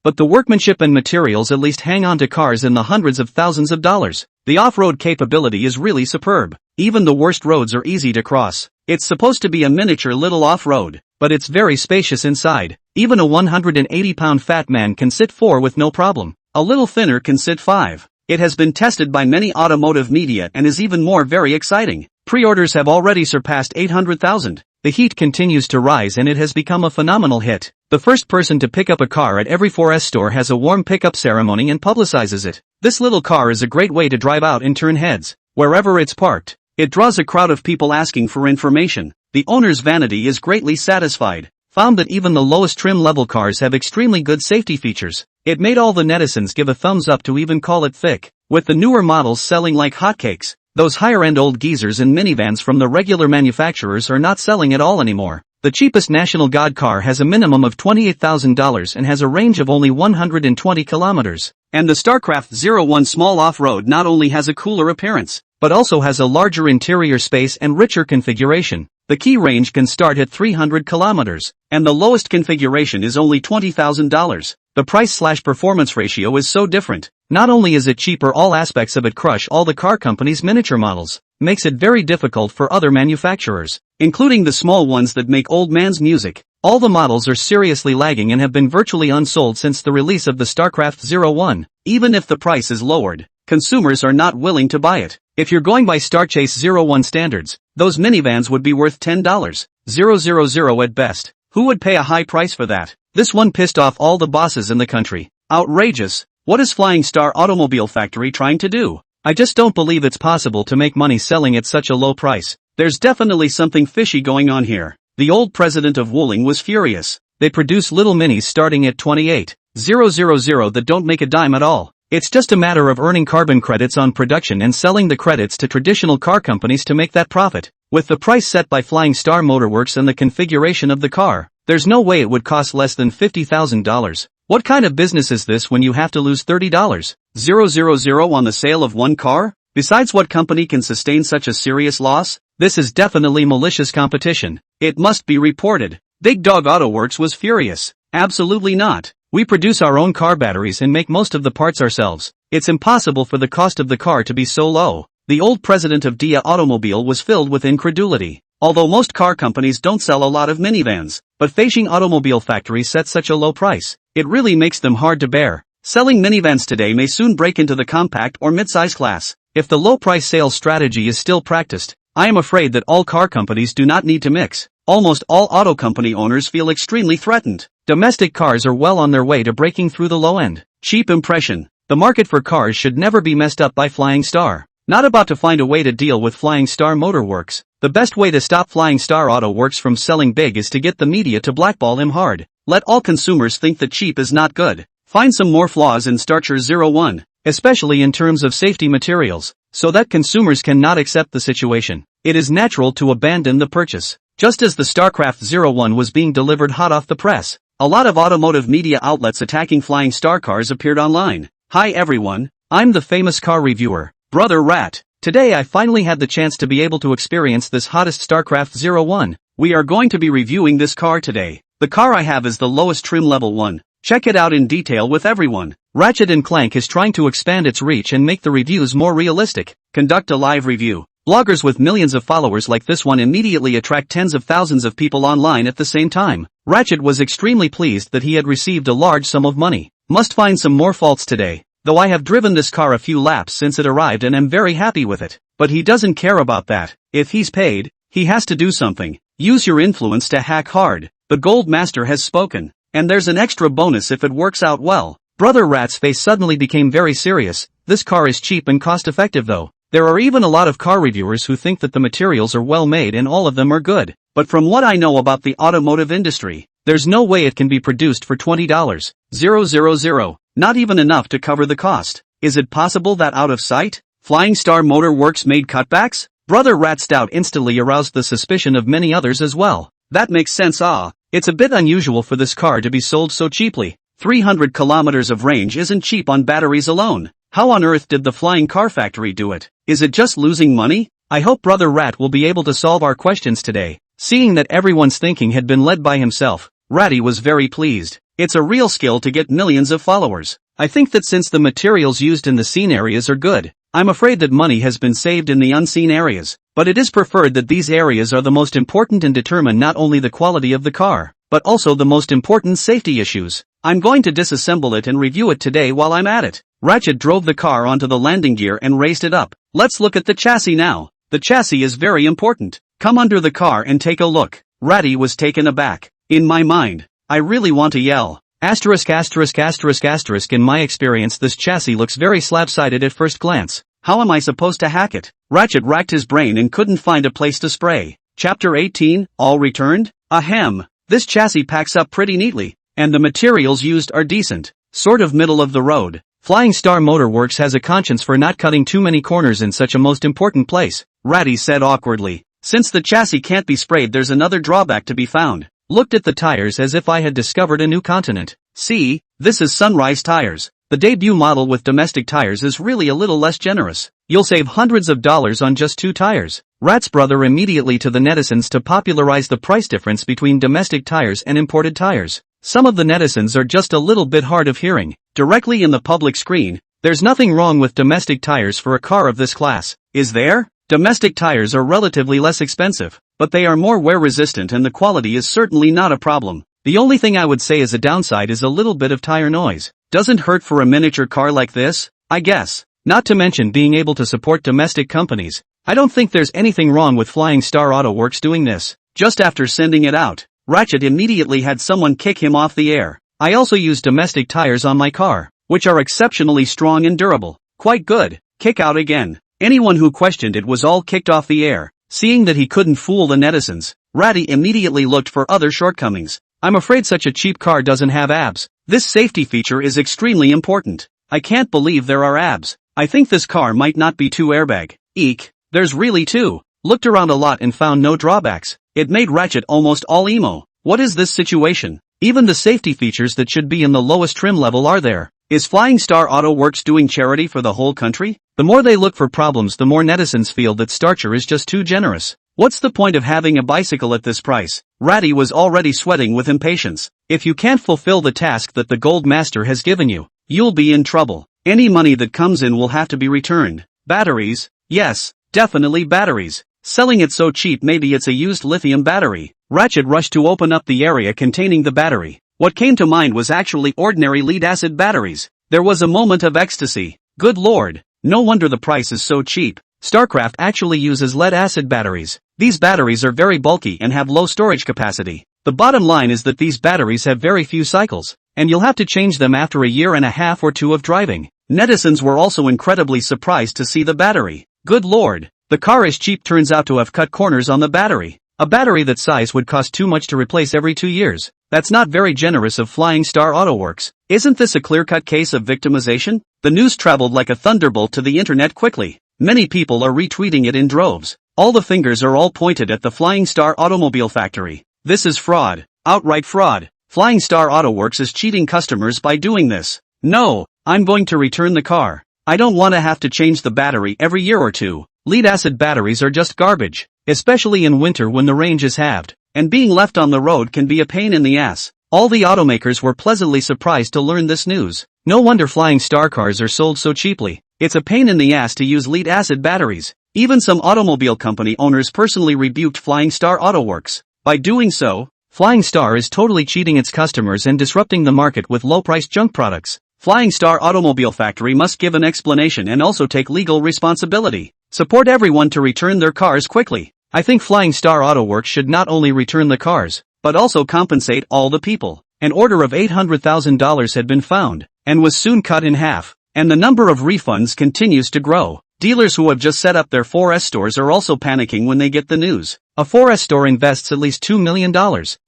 But the workmanship and materials at least hang on to cars in the hundreds of thousands of dollars. The off-road capability is really superb. Even the worst roads are easy to cross. It's supposed to be a miniature little off-road, but it's very spacious inside. Even a 180-pound fat man can sit 4 with no problem. A little thinner can sit 5. It has been tested by many automotive media and is even more very exciting. Pre-orders have already surpassed 800,000. The heat continues to rise and it has become a phenomenal hit. The first person to pick up a car at every 4S store has a warm pickup ceremony and publicizes it. This little car is a great way to drive out and turn heads, wherever it's parked. It draws a crowd of people asking for information. The owner's vanity is greatly satisfied. Found that even the lowest trim level cars have extremely good safety features. It made all the netizens give a thumbs up to even call it thick. With the newer models selling like hotcakes, those higher-end old geezers and minivans from the regular manufacturers are not selling at all anymore. The cheapest National God car has a minimum of $28,000 and has a range of only 120 kilometers. And the StarCraft 01 small off-road not only has a cooler appearance, but also has a larger interior space and richer configuration. The key range can start at 300 kilometers, and the lowest configuration is only $20,000. The price/performance ratio is so different. Not only is it cheaper, all aspects of it crush all the car companies' miniature models, makes it very difficult for other manufacturers, including the small ones that make old man's music. All the models are seriously lagging and have been virtually unsold since the release of the StarCraft 01. Even if the price is lowered, consumers are not willing to buy it. If you're going by Starchase 01 standards, those minivans would be worth $10,000 at best. Who would pay a high price for that? This one pissed off all the bosses in the country. Outrageous. What is Flying Star Automobile Factory trying to do? I just don't believe it's possible to make money selling at such a low price. There's definitely something fishy going on here. The old president of Wuling was furious. They produce little minis starting at $28,000 that don't make a dime at all. It's just a matter of earning carbon credits on production and selling the credits to traditional car companies to make that profit. With the price set by Flying Star Motorworks and the configuration of the car, there's no way it would cost less than $50,000. What kind of business is this when you have to lose $30,000 on the sale of one car? Besides, what company can sustain such a serious loss? This is definitely malicious competition. It must be reported. Big Dog Auto Works was furious. Absolutely not. We produce our own car batteries and make most of the parts ourselves. It's impossible for the cost of the car to be so low. The old president of Dia Automobile was filled with incredulity. Although most car companies don't sell a lot of minivans, but Beijing automobile factories set such a low price, it really makes them hard to bear. Selling minivans today may soon break into the compact or mid-size class. If the low-price sales strategy is still practiced, I am afraid that all car companies do not need to mix. Almost all auto company owners feel extremely threatened. Domestic cars are well on their way to breaking through the low end. Cheap impression. The market for cars should never be messed up by Flying Star. Not about to find a way to deal with Flying Star Motor Works. The best way to stop Flying Star Auto Works from selling big is to get the media to blackball him hard. Let all consumers think that cheap is not good. Find some more flaws in Starcher 01, especially in terms of safety materials, so that consumers cannot accept the situation. It is natural to abandon the purchase. Just as the StarCraft 01 was being delivered hot off the press, a lot of automotive media outlets attacking Flying Star cars appeared online. Hi everyone, I'm the famous car reviewer, Brother Rat. Today I finally had the chance to be able to experience this hottest StarCraft 01. We are going to be reviewing this car today. The car I have is the lowest trim level one. Check it out in detail with everyone. Ratchet & Clank is trying to expand its reach and make the reviews more realistic. Conduct a live review. Bloggers with millions of followers like this one immediately attract tens of thousands of people online at the same time. Ratchet was extremely pleased that he had received a large sum of money. Must find some more faults today. Though I have driven this car a few laps since it arrived and am very happy with it. But he doesn't care about that. If he's paid, he has to do something. Use your influence to hack hard. The Gold Master has spoken. And there's an extra bonus if it works out well. Brother Rat's face suddenly became very serious. This car is cheap and cost-effective though. There are even a lot of car reviewers who think that the materials are well made and all of them are good. But from what I know about the automotive industry, there's no way it can be produced for $20,000. Not even enough to cover the cost. Is it possible that out of sight, Flying Star Motor Works made cutbacks? Brother Rat's doubt instantly aroused the suspicion of many others as well. That makes sense. It's a bit unusual for this car to be sold so cheaply. 300 kilometers of range isn't cheap on batteries alone. How on earth did the Flying Car Factory do it? Is it just losing money? I hope Brother Rat will be able to solve our questions today. Seeing that everyone's thinking had been led by himself, Ratty was very pleased. It's a real skill to get millions of followers. I think that since the materials used in the seen areas are good, I'm afraid that money has been saved in the unseen areas. But it is preferred that these areas are the most important and determine not only the quality of the car, but also the most important safety issues. I'm going to disassemble it and review it today while I'm at it. Ratchet drove the car onto the landing gear and raised it up. Let's look at the chassis now. The chassis is very important. Come under the car and take a look. Ratty was taken aback. In my mind, I really want to yell. In my experience this chassis looks very slab-sided at first glance. How am I supposed to hack it? Ratchet racked his brain and couldn't find a place to spray. Chapter 18, all returned? Ahem. This chassis packs up pretty neatly, and the materials used are decent. Sort of middle of the road. Flying Star Motor Works has a conscience for not cutting too many corners in such a most important place, Ratty said awkwardly. Since the chassis can't be sprayed there's another drawback to be found. Looked at the tires as if I had discovered a new continent. See, this is Sunrise tires. The debut model with domestic tires is really a little less generous. You'll save hundreds of dollars on just 2 tires. Rat's brother immediately to the netizens to popularize the price difference between domestic tires and imported tires. Some of the netizens are just a little bit hard of hearing. Directly in the public screen, there's nothing wrong with domestic tires for a car of this class, is there? Domestic tires are relatively less expensive, but they are more wear resistant and the quality is certainly not a problem. The only thing I would say as a downside is a little bit of tire noise. Doesn't hurt for a miniature car like this, I guess. Not to mention being able to support domestic companies. I don't think there's anything wrong with Flying Star Auto Works doing this. Just after sending it out, Ratchet immediately had someone kick him off the air. I also use domestic tires on my car, which are exceptionally strong and durable. Quite good. Kick out again. Anyone who questioned it was all kicked off the air. Seeing that he couldn't fool the netizens, Ratty immediately looked for other shortcomings. I'm afraid such a cheap car doesn't have abs. This safety feature is extremely important. I can't believe there are abs. I think this car might not be too airbag. Eek. There's really 2. Looked around a lot and found no drawbacks. It made Ratchet almost all emo. What is this situation? Even the safety features that should be in the lowest trim level are there. Is Flying Star Auto Works doing charity for the whole country? The more they look for problems the more netizens feel that Starcher is just too generous. What's the point of having a bicycle at this price? Ratty was already sweating with impatience. If you can't fulfill the task that the Gold Master has given you, you'll be in trouble. Any money that comes in will have to be returned. Batteries? Yes, definitely batteries. Selling it so cheap, maybe it's a used lithium battery. Ratchet rushed to open up the area containing the battery. What came to mind was actually ordinary lead-acid batteries. There was a moment of ecstasy. Good lord, no wonder the price is so cheap. StarCraft actually uses lead-acid batteries. These batteries are very bulky and have low storage capacity. The bottom line is that these batteries have very few cycles, and you'll have to change them after a year and a half or two of driving. Netizens were also incredibly surprised to see the battery. Good lord, the car is cheap turns out to have cut corners on the battery. A battery that size would cost too much to replace every 2 years. That's not very generous of Flying Star Auto Works. Isn't this a clear-cut case of victimization? The news traveled like a thunderbolt to the internet quickly. Many people are retweeting it in droves. All the fingers are all pointed at the Flying Star Automobile Factory. This is fraud. Outright fraud. Flying Star Auto Works is cheating customers by doing this. No, I'm going to return the car. I don't want to have to change the battery every year or two. Lead-acid batteries are just garbage, especially in winter when the range is halved, and being left on the road can be a pain in the ass. All the automakers were pleasantly surprised to learn this news. No wonder Flying Star cars are sold so cheaply. It's a pain in the ass to use lead-acid batteries. Even some automobile company owners personally rebuked Flying Star Auto Works. By doing so, Flying Star is totally cheating its customers and disrupting the market with low-priced junk products. Flying Star Automobile Factory must give an explanation and also take legal responsibility. Support everyone to return their cars quickly. I think Flying Star Auto Works should not only return the cars, but also compensate all the people. An order of $800,000 had been found, and was soon cut in half, and the number of refunds continues to grow. Dealers who have just set up their 4S stores are also panicking when they get the news. A 4S store invests at least $2 million.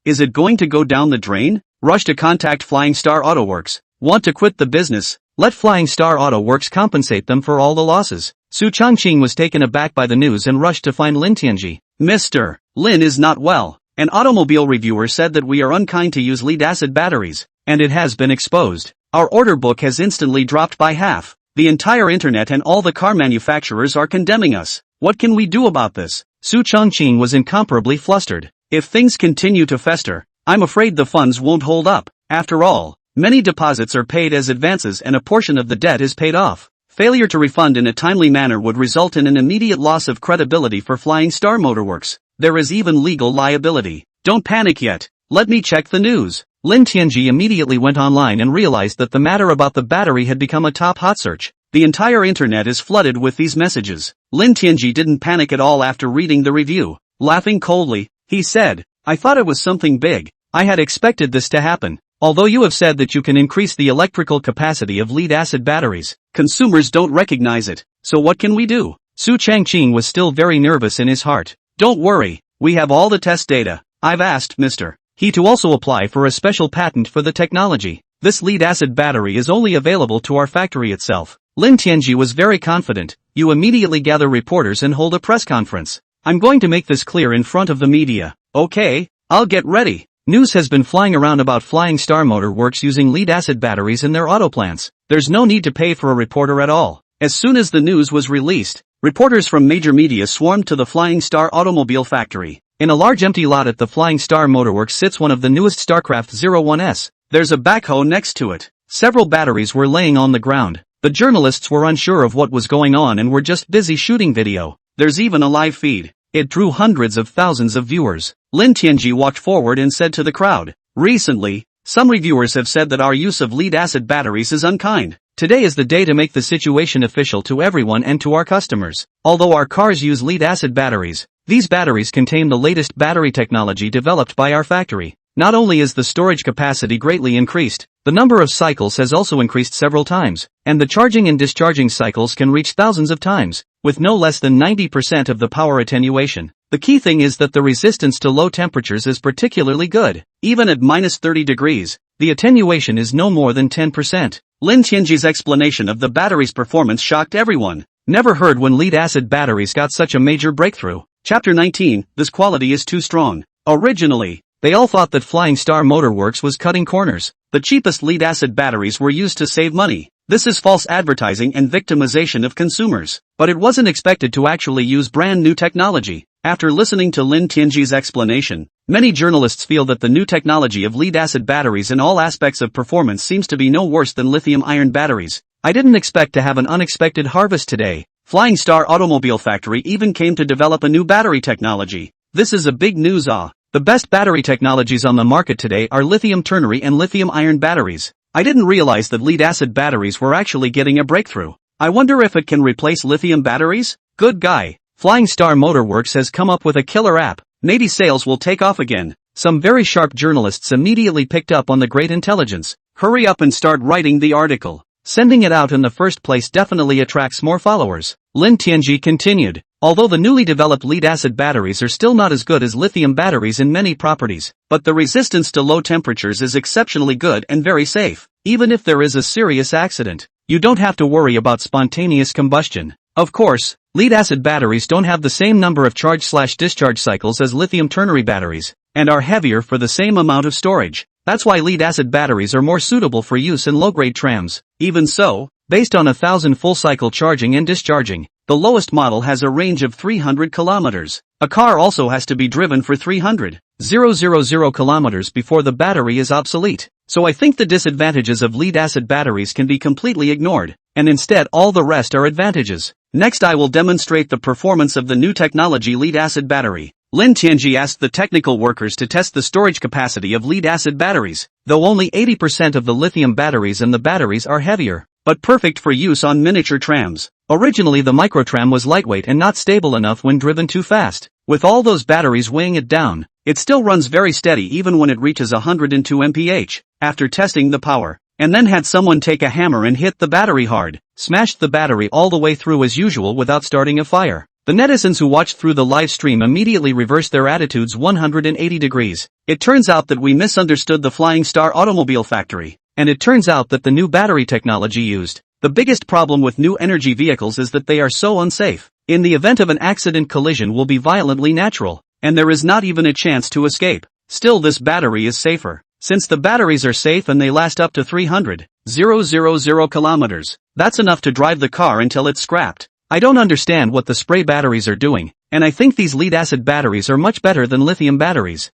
Is it going to go down the drain? Rush to contact Flying Star Auto Works. Want to quit the business? Let Flying Star Auto Works compensate them for all the losses. Su Changqing was taken aback by the news and rushed to find Lin Tianji. Mr. Lin is not well. An automobile reviewer said that we are unkind to use lead-acid batteries, and it has been exposed. Our order book has instantly dropped by half. The entire internet and all the car manufacturers are condemning us. What can we do about this? Su Changqing was incomparably flustered. If things continue to fester, I'm afraid the funds won't hold up. After all, many deposits are paid as advances and a portion of the debt is paid off. Failure to refund in a timely manner would result in an immediate loss of credibility for Flying Star Motorworks. There is even legal liability. Don't panic yet. Let me check the news. Lin Tianji immediately went online and realized that the matter about the battery had become a top hot search. The entire internet is flooded with these messages. Lin Tianji didn't panic at all after reading the review. Laughing coldly, he said, I thought it was something big. I had expected this to happen. Although you have said that you can increase the electrical capacity of lead-acid batteries, consumers don't recognize it. So what can we do? Su Changqing was still very nervous in his heart. Don't worry, we have all the test data. I've asked Mr. He to also apply for a special patent for the technology. This lead-acid battery is only available to our factory itself. Lin Tianji was very confident. You immediately gather reporters and hold a press conference. I'm going to make this clear in front of the media. Okay, I'll get ready. News has been flying around about Flying Star Motor Works using lead-acid batteries in their auto plants. There's no need to pay for a reporter at all. As soon as the news was released, reporters from major media swarmed to the Flying Star Automobile Factory. In a large empty lot at the Flying Star Motorworks sits one of the newest StarCraft 01s. There's a backhoe next to it. Several batteries were laying on the ground. The journalists were unsure of what was going on and were just busy shooting video. There's even a live feed. It drew hundreds of thousands of viewers. Lin Tianji walked forward and said to the crowd, recently, some reviewers have said that our use of lead-acid batteries is unkind. Today is the day to make the situation official to everyone and to our customers. Although our cars use lead-acid batteries, these batteries contain the latest battery technology developed by our factory. Not only is the storage capacity greatly increased, the number of cycles has also increased several times, and the charging and discharging cycles can reach thousands of times, with no less than 90% of the power attenuation. The key thing is that the resistance to low temperatures is particularly good. Even at -30 degrees, the attenuation is no more than 10%. Lin Tianji's explanation of the battery's performance shocked everyone. Never heard when lead-acid batteries got such a major breakthrough. Chapter 19, this quality is too strong. Originally, they all thought that Flying Star Motor Works was cutting corners. The cheapest lead-acid batteries were used to save money. This is false advertising and victimization of consumers. But it wasn't expected to actually use brand new technology. After listening to Lin Tianji's explanation, many journalists feel that the new technology of lead-acid batteries in all aspects of performance seems to be no worse than lithium-ion batteries. I didn't expect to have an unexpected harvest today. Flying Star Automobile Factory even came to develop a new battery technology. This is a big news. The best battery technologies on the market today are lithium ternary and lithium-ion batteries. I didn't realize that lead-acid batteries were actually getting a breakthrough. I wonder if it can replace lithium batteries? Good guy. Flying Star Motorworks has come up with a killer app. Maybe sales will take off again. Some very sharp journalists immediately picked up on the great intelligence. Hurry up and start writing the article. Sending it out in the first place definitely attracts more followers. Lin Tianji continued. Although the newly developed lead-acid batteries are still not as good as lithium batteries in many properties, but the resistance to low temperatures is exceptionally good and very safe. Even if there is a serious accident, you don't have to worry about spontaneous combustion. Of course, lead-acid batteries don't have the same number of charge/discharge cycles as lithium ternary batteries, and are heavier for the same amount of storage. That's why lead-acid batteries are more suitable for use in low-grade trams. Even so, based on 1,000 full-cycle charging and discharging, the lowest model has a range of 300 kilometers. A car also has to be driven for 300,000 kilometers before the battery is obsolete. So I think the disadvantages of lead-acid batteries can be completely ignored, and instead all the rest are advantages. Next I will demonstrate the performance of the new technology lead-acid battery. Lin Tianji asked the technical workers to test the storage capacity of lead-acid batteries, though only 80% of the lithium batteries in the batteries are heavier, but perfect for use on miniature trams. Originally the microtram was lightweight and not stable enough when driven too fast. With all those batteries weighing it down, it still runs very steady even when it reaches 102 mph. After testing the power, and then had someone take a hammer and hit the battery hard, smashed the battery all the way through as usual without starting a fire. The netizens who watched through the live stream immediately reversed their attitudes 180 degrees. It turns out that we misunderstood the Flying Star Automobile Factory, and it turns out that the new battery technology used. The biggest problem with new energy vehicles is that they are so unsafe. In the event of an accident, collision will be violently natural, and there is not even a chance to escape. Still, this battery is safer. Since the batteries are safe and they last up to 300,000 kilometers, that's enough to drive the car until it's scrapped. I don't understand what the spray batteries are doing, and I think these lead-acid batteries are much better than lithium batteries.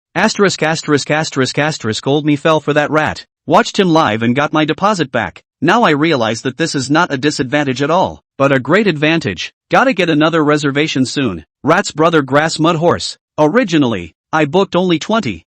Old me fell for that rat. Watched him live and got my deposit back. Now I realize that this is not a disadvantage at all, but a great advantage. Gotta get another reservation soon. Rat's brother Grass Mud Horse. Originally, I booked only 20,000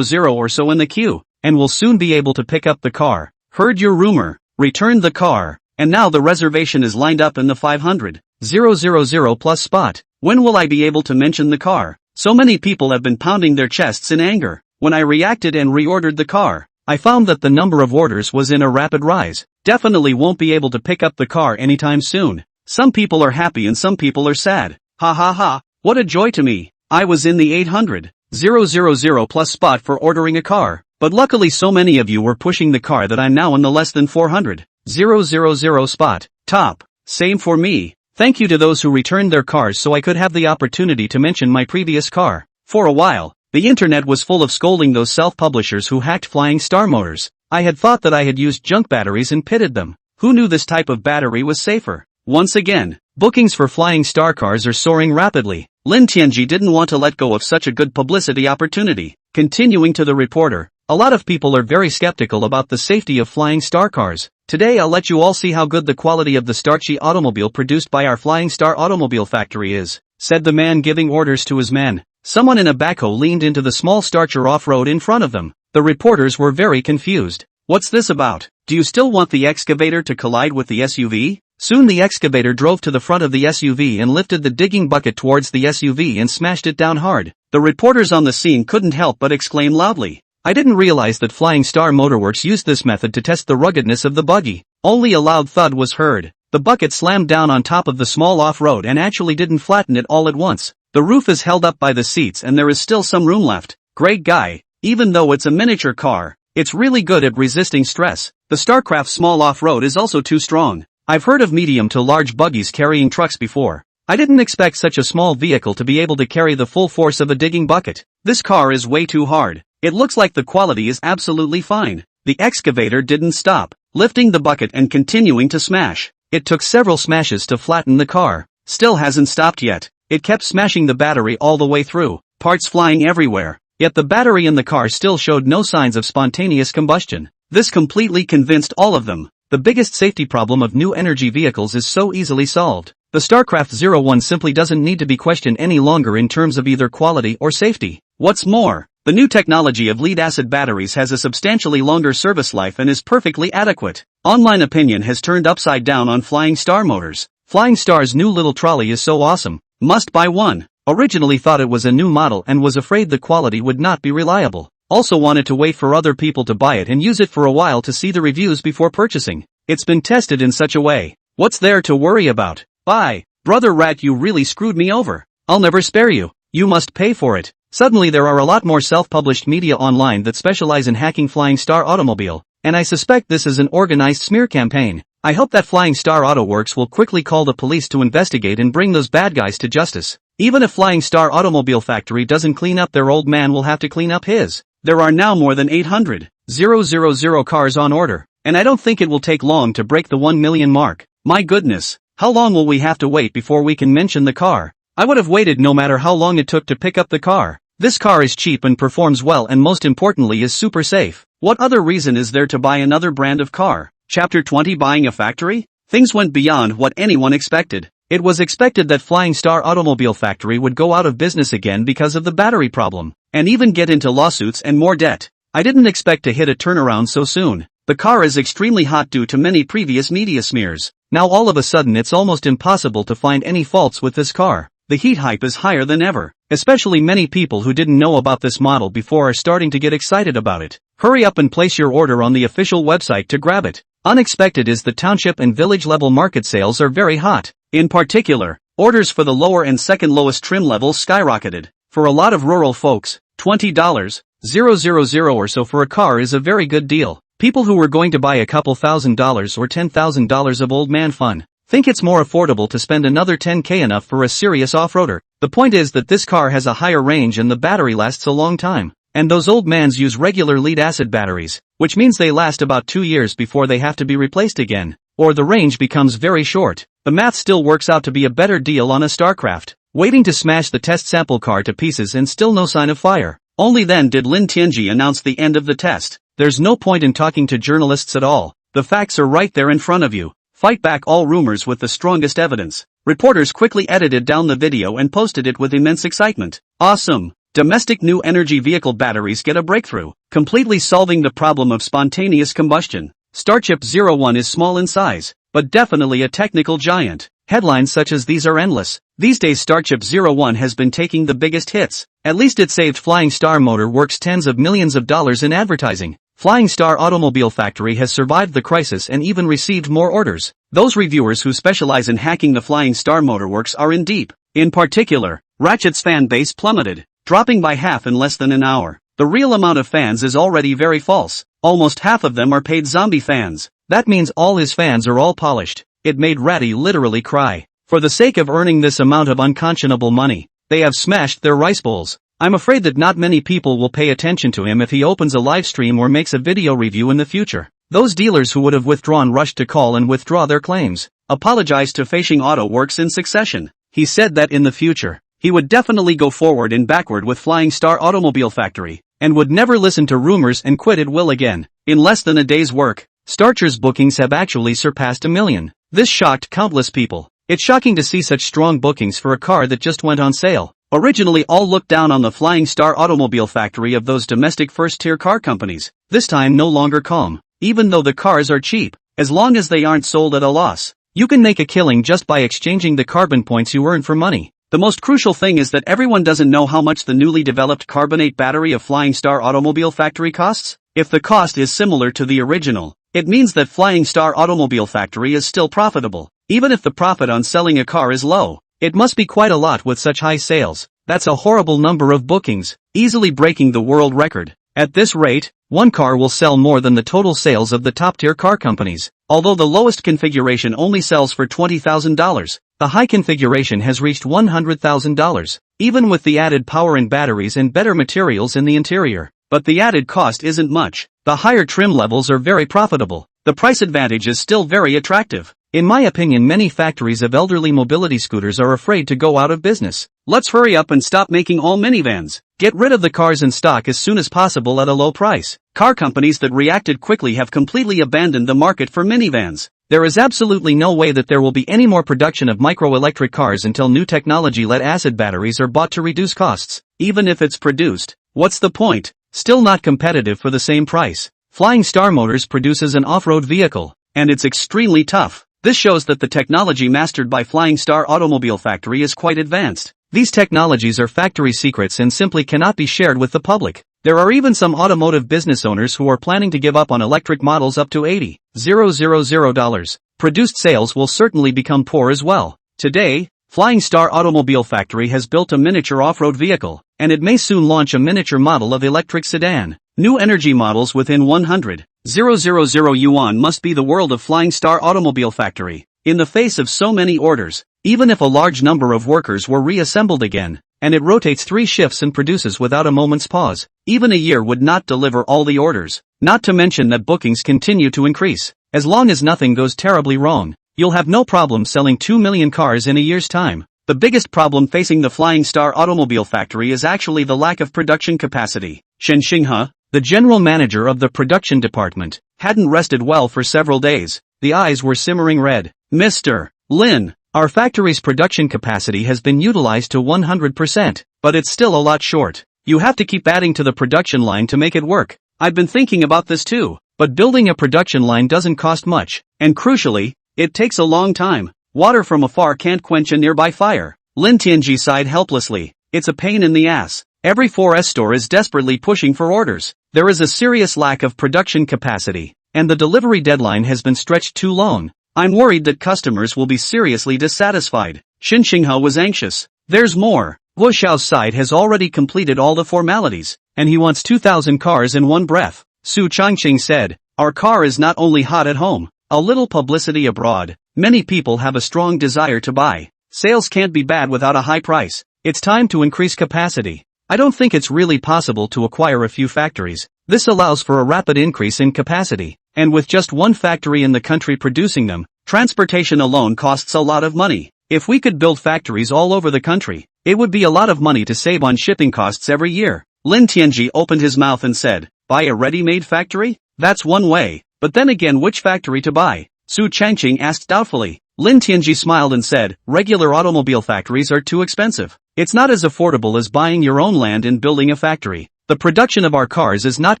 or so in the queue, and will soon be able to pick up the car. Heard your rumor, returned the car, and now the reservation is lined up in the 500,000 plus spot. When will I be able to mention the car? So many people have been pounding their chests in anger. When I reacted and reordered the car, I found that the number of orders was in a rapid rise. Definitely won't be able to pick up the car anytime soon. Some people are happy and some people are sad. Ha ha ha, what a joy to me. I was in the 800,000 plus spot for ordering a car, but luckily so many of you were pushing the car that I'm now in the less than 400,000 spot. Top. Same for me. Thank you to those who returned their cars so I could have the opportunity to mention my previous car. For a while, the internet was full of scolding those self-publishers who hacked Flying Star Motors. I had thought that I had used junk batteries and pitted them. Who knew this type of battery was safer? Once again, bookings for Flying Star cars are soaring rapidly. Lin Tianji didn't want to let go of such a good publicity opportunity. Continuing to the reporter, a lot of people are very skeptical about the safety of Flying Star cars. Today I'll let you all see how good the quality of the starchy automobile produced by our Flying Star Automobile Factory is, said the man giving orders to his men. Someone in a backhoe leaned into the small starcher off-road in front of them. The reporters were very confused. What's this about? Do you still want the excavator to collide with the SUV? Soon the excavator drove to the front of the SUV and lifted the digging bucket towards the SUV and smashed it down hard. The reporters on the scene couldn't help but exclaim loudly. I didn't realize that Flying Star Motorworks used this method to test the ruggedness of the buggy. Only a loud thud was heard. The bucket slammed down on top of the small off-road and actually didn't flatten it all at once. The roof is held up by the seats and there is still some room left. Great guy. Even though it's a miniature car, it's really good at resisting stress. The Starcraft small off-road is also too strong. I've heard of medium to large buggies carrying trucks before. I didn't expect such a small vehicle to be able to carry the full force of a digging bucket. This car is way too hard. It looks like the quality is absolutely fine. The excavator didn't stop, lifting the bucket and continuing to smash. It took several smashes to flatten the car. Still hasn't stopped yet. it kept smashing the battery all the way through, parts flying everywhere. Yet the battery in the car still showed no signs of spontaneous combustion. This completely convinced all of them. The biggest safety problem of new energy vehicles is so easily solved. The StarCraft-01 simply doesn't need to be questioned any longer in terms of either quality or safety. What's more, the new technology of lead-acid batteries has a substantially longer service life and is perfectly adequate. Online opinion has turned upside down on Flying Star Motors. Flying Star's new little trolley is so awesome. Must buy one. Originally thought it was a new model and was afraid the quality would not be reliable. Also wanted to wait for other people to buy it and use it for a while to see the reviews before purchasing. It's been tested in such a way. What's there to worry about? Bye. Brother Rat, you really screwed me over. I'll never spare you. You must pay for it. Suddenly there are a lot more self-published media online that specialize in hacking Flying Star Automobile, and I suspect this is an organized smear campaign. I hope that Flying Star Auto Works will quickly call the police to investigate and bring those bad guys to justice. Even if Flying Star Automobile Factory doesn't clean up their old man will have to clean up his. There are now more than 800,000 cars on order, and I don't think it will take long to break the 1 million mark. My goodness, how long will we have to wait before we can mention the car? I would have waited no matter how long it took to pick up the car. This car is cheap and performs well, and most importantly is super safe. What other reason is there to buy another brand of car? Chapter 20: Buying a Factory? Things went beyond what anyone expected. It was expected that Flying Star Automobile Factory would go out of business again because of the battery problem, and even get into lawsuits and more debt. I didn't expect to hit a turnaround so soon. The car is extremely hot due to many previous media smears. Now all of a sudden it's almost impossible to find any faults with this car. The heat hype is higher than ever. Especially many people who didn't know about this model before are starting to get excited about it. Hurry up and place your order on the official website to grab it. Unexpected is the township and village level market sales are very hot. In particular, orders for the lower and second lowest trim levels skyrocketed. For a lot of rural folks, $20,000 or so for a car is a very good deal. People who were going to buy a couple $1,000s or $10,000 of old man fun think it's more affordable to spend another $10K enough for a serious off-roader. The point is that this car has a higher range and the battery lasts a long time. And those old mans use regular lead-acid batteries, which means they last about 2 years before they have to be replaced again. Or the range becomes very short. The math still works out to be a better deal on a StarCraft. Waiting to smash the test sample car to pieces and still no sign of fire. Only then did Lin Tianji announce the end of the test. There's no point in talking to journalists at all. The facts are right there in front of you. Fight back all rumors with the strongest evidence. Reporters quickly edited down the video and posted it with immense excitement. Awesome! Domestic new energy vehicle batteries get a breakthrough, completely solving the problem of spontaneous combustion. Starship-01 is small in size, but definitely a technical giant. Headlines such as these are endless. These days Starship-01 has been taking the biggest hits. At least it saved Flying Star Motor Works tens of millions of dollars in advertising. Flying Star Automobile Factory has survived the crisis and even received more orders. Those reviewers who specialize in hacking the Flying Star Motor Works are in deep. In particular, Ratchet's fan base plummeted, dropping by half in less than an hour. The real amount of fans is already very false. Almost half of them are paid zombie fans. That means all his fans are all polished. It made Ratty literally cry. For the sake of earning this amount of unconscionable money, they have smashed their rice bowls. I'm afraid that not many people will pay attention to him if he opens a live stream or makes a video review in the future. Those dealers who would have withdrawn rushed to call and withdraw their claims. Apologized to Fashing Auto Works in succession. He said that in the future, he would definitely go forward and backward with Flying Star Automobile Factory, and would never listen to rumors and quit at will again. In less than a day's work, Starcher's bookings have actually surpassed 1 million. This shocked countless people. It's shocking to see such strong bookings for a car that just went on sale. Originally all looked down on the Flying Star Automobile Factory of those domestic first-tier car companies. This time no longer calm. Even though the cars are cheap, as long as they aren't sold at a loss, you can make a killing just by exchanging the carbon points you earn for money. The most crucial thing is that everyone doesn't know how much the newly developed carbonate battery of Flying Star Automobile Factory costs. If the cost is similar to the original, it means that Flying Star Automobile Factory is still profitable. Even if the profit on selling a car is low, it must be quite a lot with such high sales. That's a horrible number of bookings, easily breaking the world record. At this rate, one car will sell more than the total sales of the top-tier car companies. Although the lowest configuration only sells for $20,000, the high configuration has reached $100,000, even with the added power and batteries and better materials in the interior. But the added cost isn't much. The higher trim levels are very profitable. The price advantage is still very attractive. In my opinion, many factories of elderly mobility scooters are afraid to go out of business. Let's hurry up and stop making all minivans. Get rid of the cars in stock as soon as possible at a low price. Car companies that reacted quickly have completely abandoned the market for minivans. There is absolutely no way that there will be any more production of microelectric cars until new technology lead-acid batteries are bought to reduce costs. Even if it's produced, what's the point? Still not competitive for the same price. Flying Star Motors produces an off-road vehicle, and it's extremely tough. This shows that the technology mastered by Flying Star Automobile Factory is quite advanced. These technologies are factory secrets and simply cannot be shared with the public. There are even some automotive business owners who are planning to give up on electric models up to $80,000. Produced sales will certainly become poor as well. Today, Flying Star Automobile Factory has built a miniature off-road vehicle, and it may soon launch a miniature model of electric sedan. New energy models within 100,000 yuan must be the world of Flying Star Automobile Factory. In the face of so many orders, even if a large number of workers were reassembled again, and it rotates 3 shifts and produces without a moment's pause, even a year would not deliver all the orders. Not to mention that bookings continue to increase. As long as nothing goes terribly wrong, you'll have no problem selling 2 million cars in a year's time. The biggest problem facing the Flying Star Automobile Factory is actually the lack of production capacity. Shen Xinghe, the general manager of the production department, hadn't rested well for several days. The eyes were simmering red. Mr. Lin, our factory's production capacity has been utilized to 100%, but it's still a lot short. You have to keep adding to the production line to make it work. I've been thinking about this too, but building a production line doesn't cost much, and crucially, it takes a long time. Water from afar can't quench a nearby fire. Lin Tianji sighed helplessly. It's a pain in the ass. Every 4S store is desperately pushing for orders. There is a serious lack of production capacity, and the delivery deadline has been stretched too long. I'm worried that customers will be seriously dissatisfied. Shen Xinghe was anxious. There's more. Wu Xiao's side has already completed all the formalities, and he wants 2,000 cars in one breath. Su Changqing said, our car is not only hot at home, a little publicity abroad. Many people have a strong desire to buy. Sales can't be bad without a high price. It's time to increase capacity. I don't think it's really possible to acquire a few factories. This allows for a rapid increase in capacity, and with just one factory in the country producing them, transportation alone costs a lot of money. If we could build factories all over the country, it would be a lot of money to save on shipping costs every year. Lin Tianji opened his mouth and said, buy a ready-made factory? That's one way, but then again, which factory to buy? Su Changqing asked doubtfully. Lin Tianji smiled and said, regular automobile factories are too expensive. It's not as affordable as buying your own land and building a factory. The production of our cars is not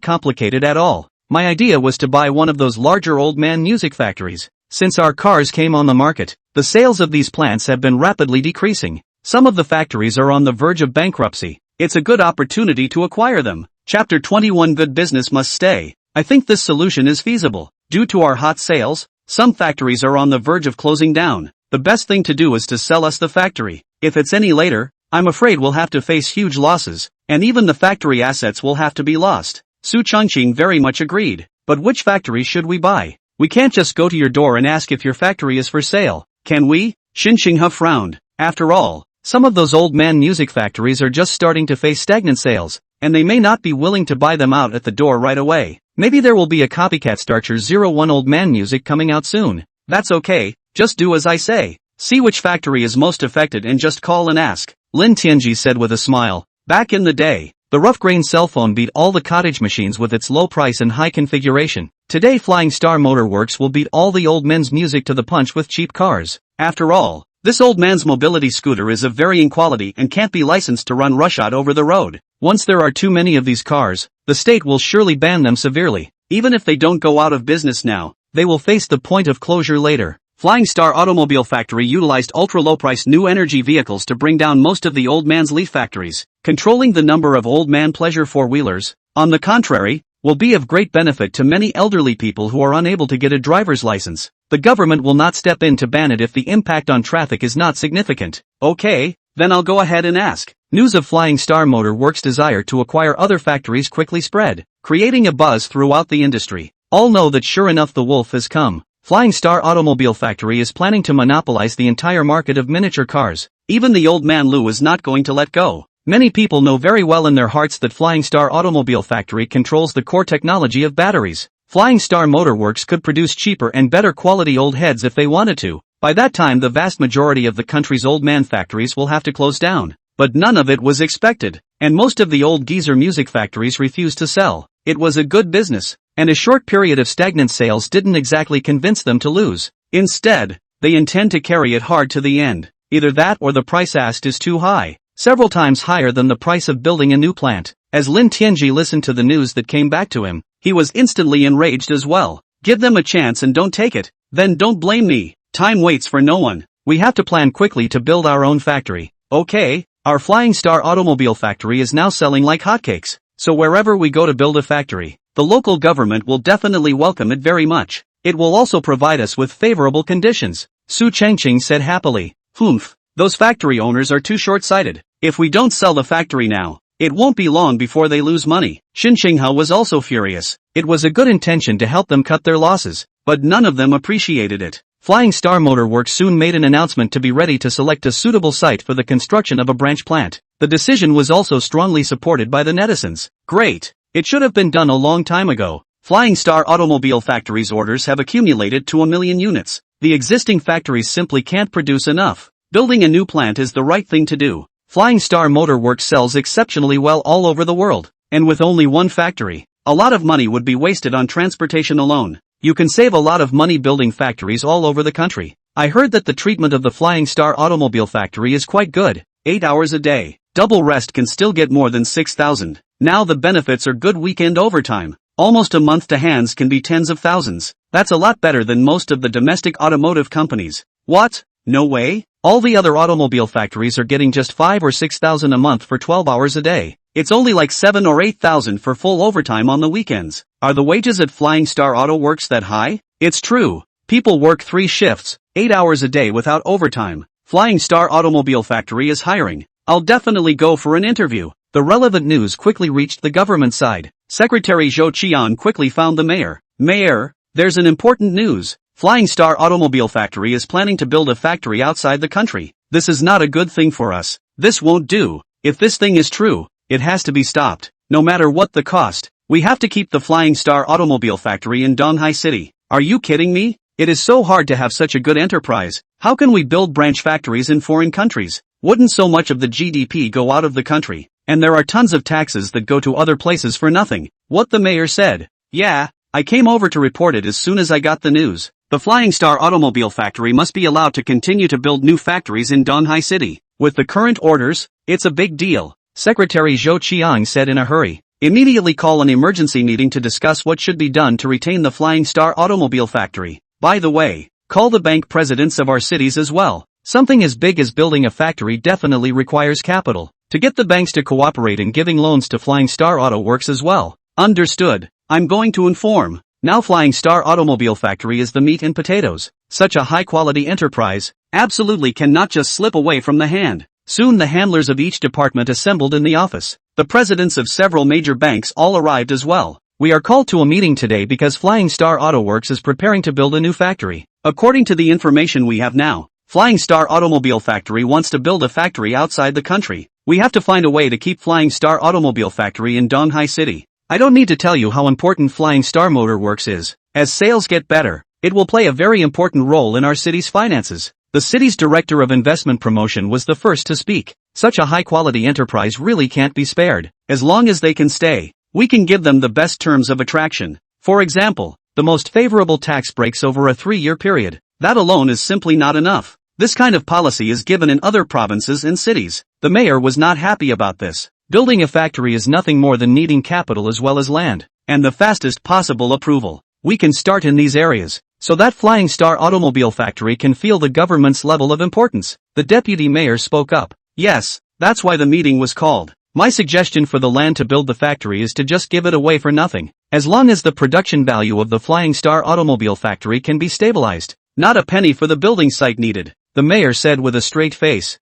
complicated at all. My idea was to buy one of those larger old man music factories. Since our cars came on the market, the sales of these plants have been rapidly decreasing. Some of the factories are on the verge of bankruptcy. It's a good opportunity to acquire them. Chapter 21 Good business must stay. I think this solution is feasible. Due to our hot sales, some factories are on the verge of closing down. The best thing to do is to sell us the factory. If it's any later, I'm afraid we'll have to face huge losses, and even the factory assets will have to be lost. Su Changqing very much agreed. But which factory should we buy? We can't just go to your door and ask if your factory is for sale, can we? Shen Xinghe frowned. After all, some of those old man music factories are just starting to face stagnant sales, and they may not be willing to buy them out at the door right away. Maybe there will be a copycat Starcher 01 old man music coming out soon. That's okay, just do as I say. See which factory is most affected and just call and ask. Lin Tianji said with a smile. Back in the day, the rough grain cell phone beat all the cottage machines with its low price and high configuration. Today Flying Star Motor Works will beat all the old men's music to the punch with cheap cars. After all, this old man's mobility scooter is of varying quality and can't be licensed to run roughshod over the road. Once there are too many of these cars, the state will surely ban them severely. Even if they don't go out of business now, they will face the point of closure later. Flying Star Automobile Factory utilized ultra-low-price new energy vehicles to bring down most of the old man's leaf factories. Controlling the number of old man pleasure four-wheelers, on the contrary, will be of great benefit to many elderly people who are unable to get a driver's license. The government will not step in to ban it if the impact on traffic is not significant. Okay, then I'll go ahead and ask. News of Flying Star Motor Works' desire to acquire other factories quickly spread, creating a buzz throughout the industry. All know that sure enough the wolf has come. Flying Star Automobile Factory is planning to monopolize the entire market of miniature cars. Even the old man Lu is not going to let go. Many people know very well in their hearts that Flying Star Automobile Factory controls the core technology of batteries. Flying Star Motor Works could produce cheaper and better quality old heads if they wanted to. By that time the vast majority of the country's old man factories will have to close down. But none of it was expected, and most of the old geezer music factories refused to sell. It was a good business, and a short period of stagnant sales didn't exactly convince them to lose. Instead, they intend to carry it hard to the end. Either that or the price asked is too high, several times higher than the price of building a new plant. As Lin Tianji listened to the news that came back to him, he was instantly enraged as well. Give them a chance and don't take it, then don't blame me. Time waits for no one. We have to plan quickly to build our own factory. Okay, our Flying Star automobile factory is now selling like hotcakes, so wherever we go to build a factory, the local government will definitely welcome it very much. It will also provide us with favorable conditions, Su Changqing said happily. Humph, those factory owners are too short-sighted. If we don't sell the factory now, it won't be long before they lose money. Xin Qinghao was also furious. It was a good intention to help them cut their losses, but none of them appreciated it. Flying Star Motor Works soon made an announcement to be ready to select a suitable site for the construction of a branch plant. The decision was also strongly supported by the netizens. Great! It should have been done a long time ago. Flying Star Automobile Factory's orders have accumulated to 1 million units. The existing factories simply can't produce enough. Building a new plant is the right thing to do. Flying Star Motor Works sells exceptionally well all over the world, and with only one factory, a lot of money would be wasted on transportation alone. You can save a lot of money building factories all over the country. I heard that the treatment of the Flying Star Automobile Factory is quite good. 8 hours a day. Double rest can still get more than 6,000. Now the benefits are good weekend overtime. Almost a month to hands can be tens of thousands. That's a lot better than most of the domestic automotive companies. What? No way? All the other automobile factories are getting just 5 or 6,000 a month for 12 hours a day. It's only like 7 or 8,000 for full overtime on the weekends. Are the wages at Flying Star Auto Works that high? It's true. People work 3 shifts, 8 hours a day without overtime. Flying Star Automobile Factory is hiring. I'll definitely go for an interview. The relevant news quickly reached the government side. Secretary Zhou Qian quickly found the mayor. Mayor, there's an important news. Flying Star Automobile Factory is planning to build a factory outside the country. This is not a good thing for us. This won't do. If this thing is true, it has to be stopped. No matter what the cost, we have to keep the Flying Star Automobile Factory in Donghai City. Are you kidding me? It is so hard to have such a good enterprise. How can we build branch factories in foreign countries? Wouldn't so much of the GDP go out of the country? And there are tons of taxes that go to other places for nothing. What the mayor said. Yeah, I came over to report it as soon as I got the news. The Flying Star Automobile Factory must be allowed to continue to build new factories in Donghai City. With the current orders, it's a big deal. Secretary Zhou Qiang said in a hurry. Immediately call an emergency meeting to discuss what should be done to retain the Flying Star Automobile Factory. By the way, call the bank presidents of our cities as well. Something as big as building a factory definitely requires capital. To get the banks to cooperate in giving loans to Flying Star Auto Works as well. Understood. I'm going to inform. Now Flying Star Automobile Factory is the meat and potatoes. Such a high-quality enterprise absolutely cannot just slip away from the hand. Soon the handlers of each department assembled in the office. The presidents of several major banks all arrived as well. We are called to a meeting today because Flying Star Auto Works is preparing to build a new factory. According to the information we have now, Flying Star Automobile Factory wants to build a factory outside the country. We have to find a way to keep Flying Star Automobile Factory in Donghai City. I don't need to tell you how important Flying Star Motor Works is. As sales get better, it will play a very important role in our city's finances. The city's director of investment promotion was the first to speak. Such a high-quality enterprise really can't be spared. As long as they can stay, we can give them the best terms of attraction. For example, the most favorable tax breaks over a 3-year period. That alone is simply not enough. This kind of policy is given in other provinces and cities. The mayor was not happy about this. Building a factory is nothing more than needing capital as well as land, and the fastest possible approval. We can start in these areas, so that Flying Star Automobile Factory can feel the government's level of importance. The deputy mayor spoke up. Yes, that's why the meeting was called. My suggestion for the land to build the factory is to just give it away for nothing, as long as the production value of the Flying Star Automobile Factory can be stabilized. Not a penny for the building site needed, the mayor said with a straight face.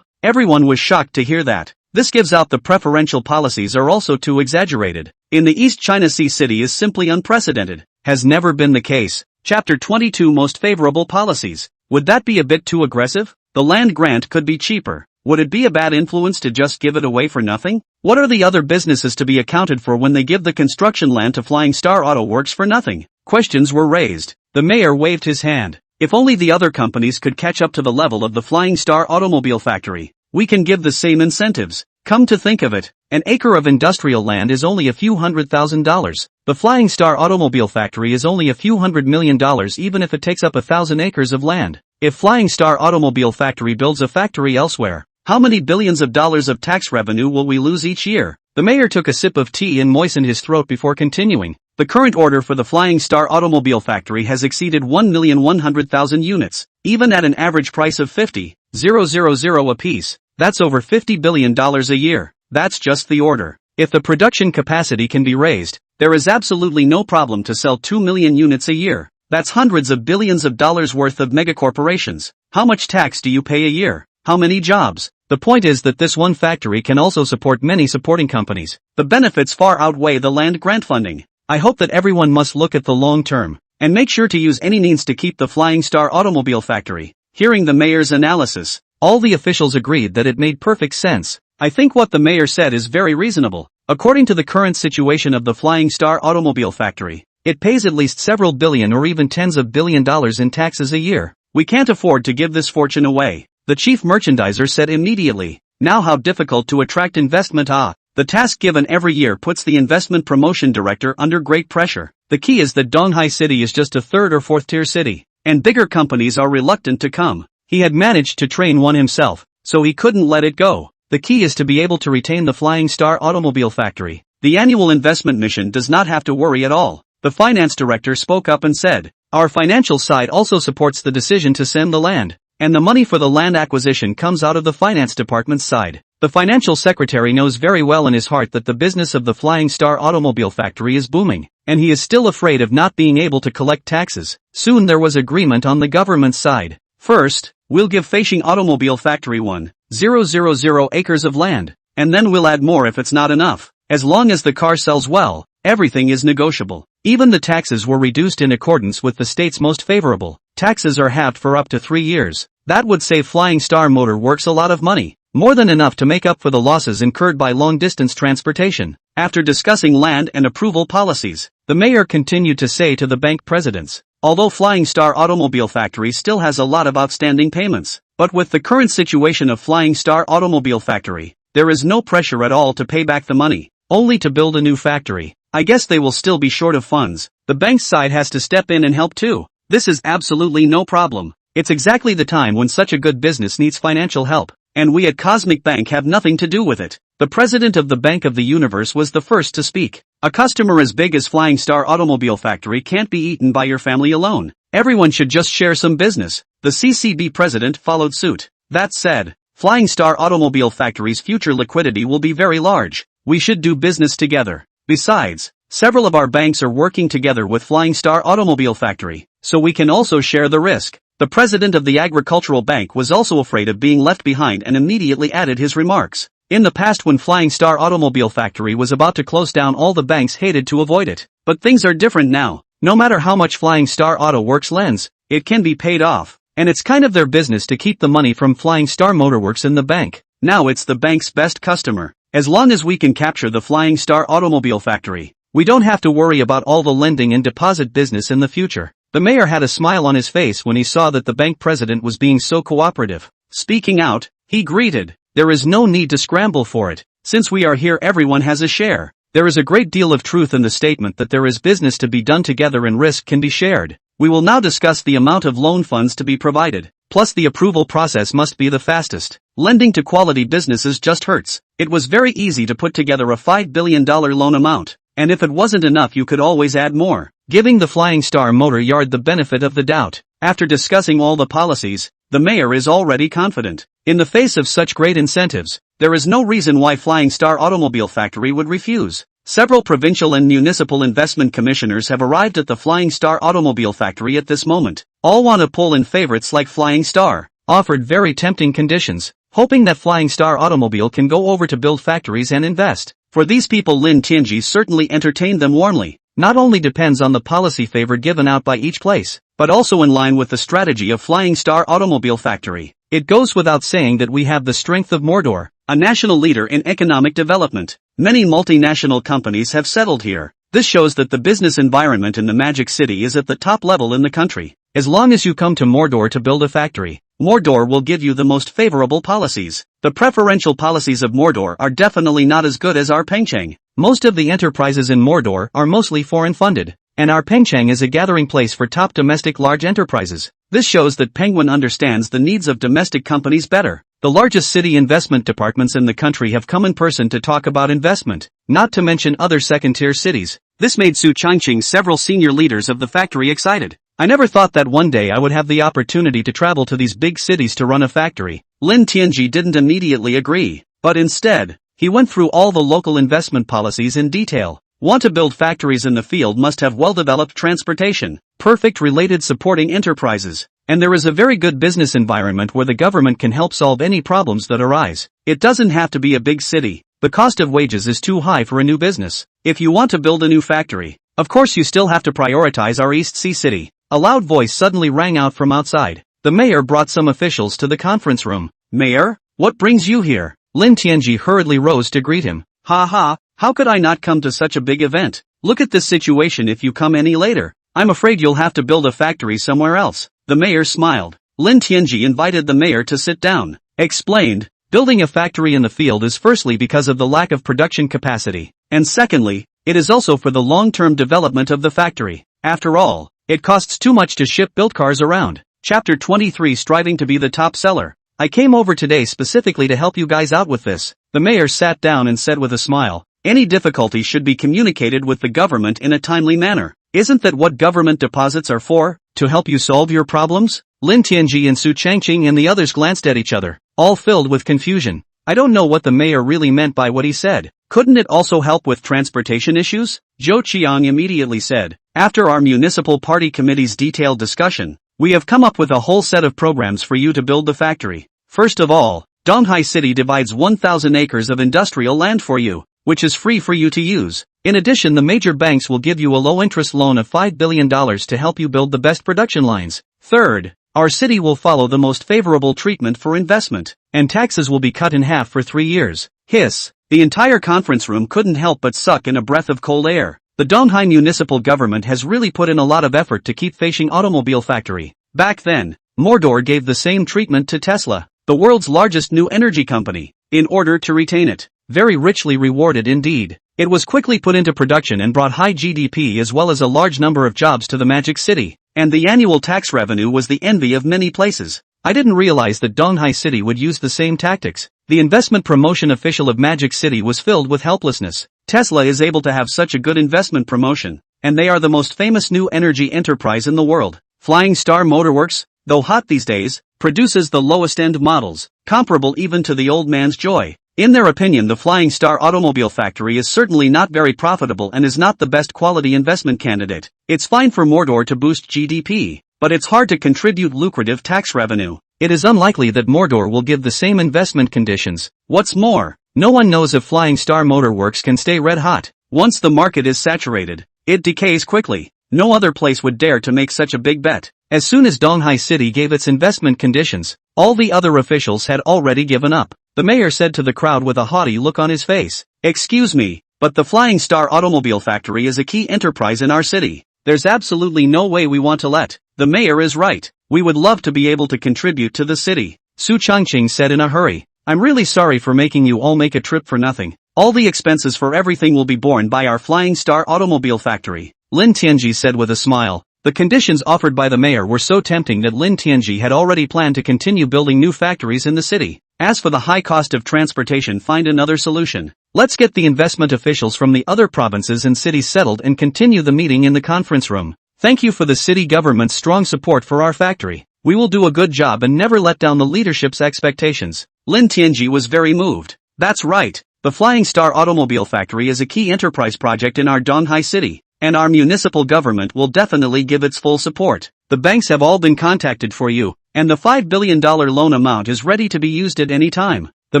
Everyone was shocked to hear that. This gives out the preferential policies are also too exaggerated. In the East China Sea city is simply unprecedented. Has never been the case. Chapter 22 Most Favorable Policies. Would that be a bit too aggressive? The land grant could be cheaper. Would it be a bad influence to just give it away for nothing? What are the other businesses to be accounted for when they give the construction land to Flying Star Auto Works for nothing? Questions were raised. The mayor waved his hand. If only the other companies could catch up to the level of the Flying Star Automobile Factory. We can give the same incentives. Come to think of it, an acre of industrial land is only a few $100,000. The Flying Star Automobile Factory is only a few $100 million even if it takes up 1,000 acres of land. If Flying Star Automobile Factory builds a factory elsewhere, how many billions of dollars of tax revenue will we lose each year? The mayor took a sip of tea and moistened his throat before continuing. The current order for the Flying Star Automobile Factory has exceeded 1,100,000 units, even at an average price of $50,000 apiece. That's over $50 billion a year. That's just the order. If the production capacity can be raised, there is absolutely no problem to sell 2 million units a year. That's hundreds of billions of dollars worth of megacorporations. How much tax do you pay a year? How many jobs? The point is that this one factory can also support many supporting companies. The benefits far outweigh the land grant funding. I hope that everyone must look at the long term, and make sure to use any means to keep the Flying Star Automobile Factory. Hearing the mayor's analysis, all the officials agreed that it made perfect sense. I think what the mayor said is very reasonable. According to the current situation of the Flying Star Automobile Factory, it pays at least several billion or even tens of billion dollars in taxes a year. We can't afford to give this fortune away. The chief merchandiser said immediately. Now how difficult to attract investment. The task given every year puts the investment promotion director under great pressure. The key is that Donghai City is just a third or fourth tier city, and bigger companies are reluctant to come. He had managed to train one himself, so he couldn't let it go. The key is to be able to retain the Flying Star Automobile Factory. The annual investment mission does not have to worry at all. The finance director spoke up and said, our financial side also supports the decision to send the land, and the money for the land acquisition comes out of the finance department's side. The financial secretary knows very well in his heart that the business of the Flying Star Automobile Factory is booming, and he is still afraid of not being able to collect taxes. Soon there was agreement on the government's side. First, we'll give Feishing Automobile Factory 1,000 acres of land, and then we'll add more if it's not enough. As long as the car sells well, everything is negotiable. Even the taxes were reduced in accordance with the state's most favorable. Taxes are halved for up to 3 years. That would save Flying Star Motor Works a lot of money. More than enough to make up for the losses incurred by long-distance transportation. After discussing land and approval policies, the mayor continued to say to the bank presidents, although Flying Star Automobile Factory still has a lot of outstanding payments, but with the current situation of Flying Star Automobile Factory, there is no pressure at all to pay back the money, only to build a new factory. I guess they will still be short of funds. The bank's side has to step in and help too. This is absolutely no problem. It's exactly the time when such a good business needs financial help. And we at Cosmic Bank have nothing to do with it. The president of the Bank of the Universe was the first to speak. A customer as big as Flying Star Automobile Factory can't be eaten by your family alone. Everyone should just share some business. The CCB president followed suit. That said, Flying Star Automobile Factory's future liquidity will be very large. We should do business together. Besides, several of our banks are working together with Flying Star Automobile Factory, so we can also share the risk. The president of the Agricultural Bank was also afraid of being left behind and immediately added his remarks. In the past, when Flying Star Automobile Factory was about to close down, all the banks hated to avoid it. But things are different now. No matter how much Flying Star Auto Works lends, it can be paid off. And it's kind of their business to keep the money from Flying Star Motorworks in the bank. Now it's the bank's best customer. As long as we can capture the Flying Star Automobile Factory, we don't have to worry about all the lending and deposit business in the future. The mayor had a smile on his face when he saw that the bank president was being so cooperative. Speaking out, he greeted, there is no need to scramble for it. Since we are here, everyone has a share. There is a great deal of truth in the statement that there is business to be done together and risk can be shared. We will now discuss the amount of loan funds to be provided. Plus the approval process must be the fastest. Lending to quality businesses just hurts. It was very easy to put together a $5 billion loan amount. And if it wasn't enough, you could always add more, giving the Flying Star Motor Yard the benefit of the doubt. After discussing all the policies, the mayor is already confident. In the face of such great incentives, there is no reason why Flying Star Automobile Factory would refuse. Several provincial and municipal investment commissioners have arrived at the Flying Star Automobile Factory at this moment. All want to pull in favorites like Flying Star, offered very tempting conditions, hoping that Flying Star Automobile can go over to build factories and invest. For these people, Lin Tianji certainly entertained them warmly. Not only depends on the policy favor given out by each place, but also in line with the strategy of Flying Star Automobile Factory. It goes without saying that we have the strength of Mordor, a national leader in economic development. Many multinational companies have settled here. This shows that the business environment in the Magic City is at the top level in the country. As long as you come to Mordor to build a factory, Mordor will give you the most favorable policies. The preferential policies of Mordor are definitely not as good as our Pengcheng. Most of the enterprises in Mordor are mostly foreign-funded, and our Pengcheng is a gathering place for top domestic large enterprises. This shows that Penguin understands the needs of domestic companies better. The largest city investment departments in the country have come in person to talk about investment, not to mention other second-tier cities. This made Su Changqing several senior leaders of the factory excited. I never thought that one day I would have the opportunity to travel to these big cities to run a factory. Lin Tianji didn't immediately agree, but instead, he went through all the local investment policies in detail. Want to build factories in the field must have well-developed transportation, perfect related supporting enterprises, and there is a very good business environment where the government can help solve any problems that arise. It doesn't have to be a big city. The cost of wages is too high for a new business. If you want to build a new factory, of course you still have to prioritize our East Sea city. A loud voice suddenly rang out from outside. The mayor brought some officials to the conference room. Mayor, what brings you here? Lin Tianji hurriedly rose to greet him. Ha ha, how could I not come to such a big event? Look at this situation. If you come any later, I'm afraid you'll have to build a factory somewhere else. The mayor smiled. Lin Tianji invited the mayor to sit down. Explained, building a factory in the field is firstly because of the lack of production capacity, and secondly, it is also for the long-term development of the factory. After all, it costs too much to ship built cars around. Chapter 23 Striving to be the top seller. I came over today specifically to help you guys out with this. The mayor sat down and said with a smile, any difficulty should be communicated with the government in a timely manner. Isn't that what government deposits are for? To help you solve your problems? Lin Tianji and Su Changqing and the others glanced at each other, all filled with confusion. I don't know what the mayor really meant by what he said. Couldn't it also help with transportation issues? Zhou Qiang immediately said. After our municipal party committee's detailed discussion, we have come up with a whole set of programs for you to build the factory. First of all, Donghai City divides 1,000 acres of industrial land for you, which is free for you to use. In addition, the major banks will give you a low-interest loan of $5 billion to help you build the best production lines. Third, our city will follow the most favorable treatment for investment, and taxes will be cut in half for 3 years. Hiss! The entire conference room couldn't help but suck in a breath of cold air. The Donghai municipal government has really put in a lot of effort to keep Feishing Automobile Factory. Back then, Mordor gave the same treatment to Tesla, the world's largest new energy company, in order to retain it. Very richly rewarded indeed. It was quickly put into production and brought high GDP as well as a large number of jobs to the Magic City, and the annual tax revenue was the envy of many places. I didn't realize that Donghai City would use the same tactics. The investment promotion official of Magic City was filled with helplessness. Tesla is able to have such a good investment promotion, and they are the most famous new energy enterprise in the world. Flying Star Motorworks, though hot these days, produces the lowest-end models, comparable even to the old man's Joy. In their opinion, the Flying Star Automobile Factory is certainly not very profitable and is not the best quality investment candidate. It's fine for Mordor to boost GDP, but it's hard to contribute lucrative tax revenue. It is unlikely that Mordor will give the same investment conditions. What's more, no one knows if Flying Star Motorworks can stay red hot. Once the market is saturated, it decays quickly. No other place would dare to make such a big bet. As soon as Donghai City gave its investment conditions, all the other officials had already given up. The mayor said to the crowd with a haughty look on his face, "Excuse me, but the Flying Star Automobile Factory is a key enterprise in our city. There's absolutely no way we want to let." The mayor is right. We would love to be able to contribute to the city. Su Changqing said in a hurry. I'm really sorry for making you all make a trip for nothing. All the expenses for everything will be borne by our Flying Star Automobile Factory. Lin Tianji said with a smile. The conditions offered by the mayor were so tempting that Lin Tianji had already planned to continue building new factories in the city. As for the high cost of transportation, find another solution. Let's get the investment officials from the other provinces and cities settled and continue the meeting in the conference room. Thank you for the city government's strong support for our factory. We will do a good job and never let down the leadership's expectations. Lin Tianji was very moved. That's right. The Flying Star Automobile Factory is a key enterprise project in our Donghai City, and our municipal government will definitely give its full support. The banks have all been contacted for you, and the $5 billion loan amount is ready to be used at any time. The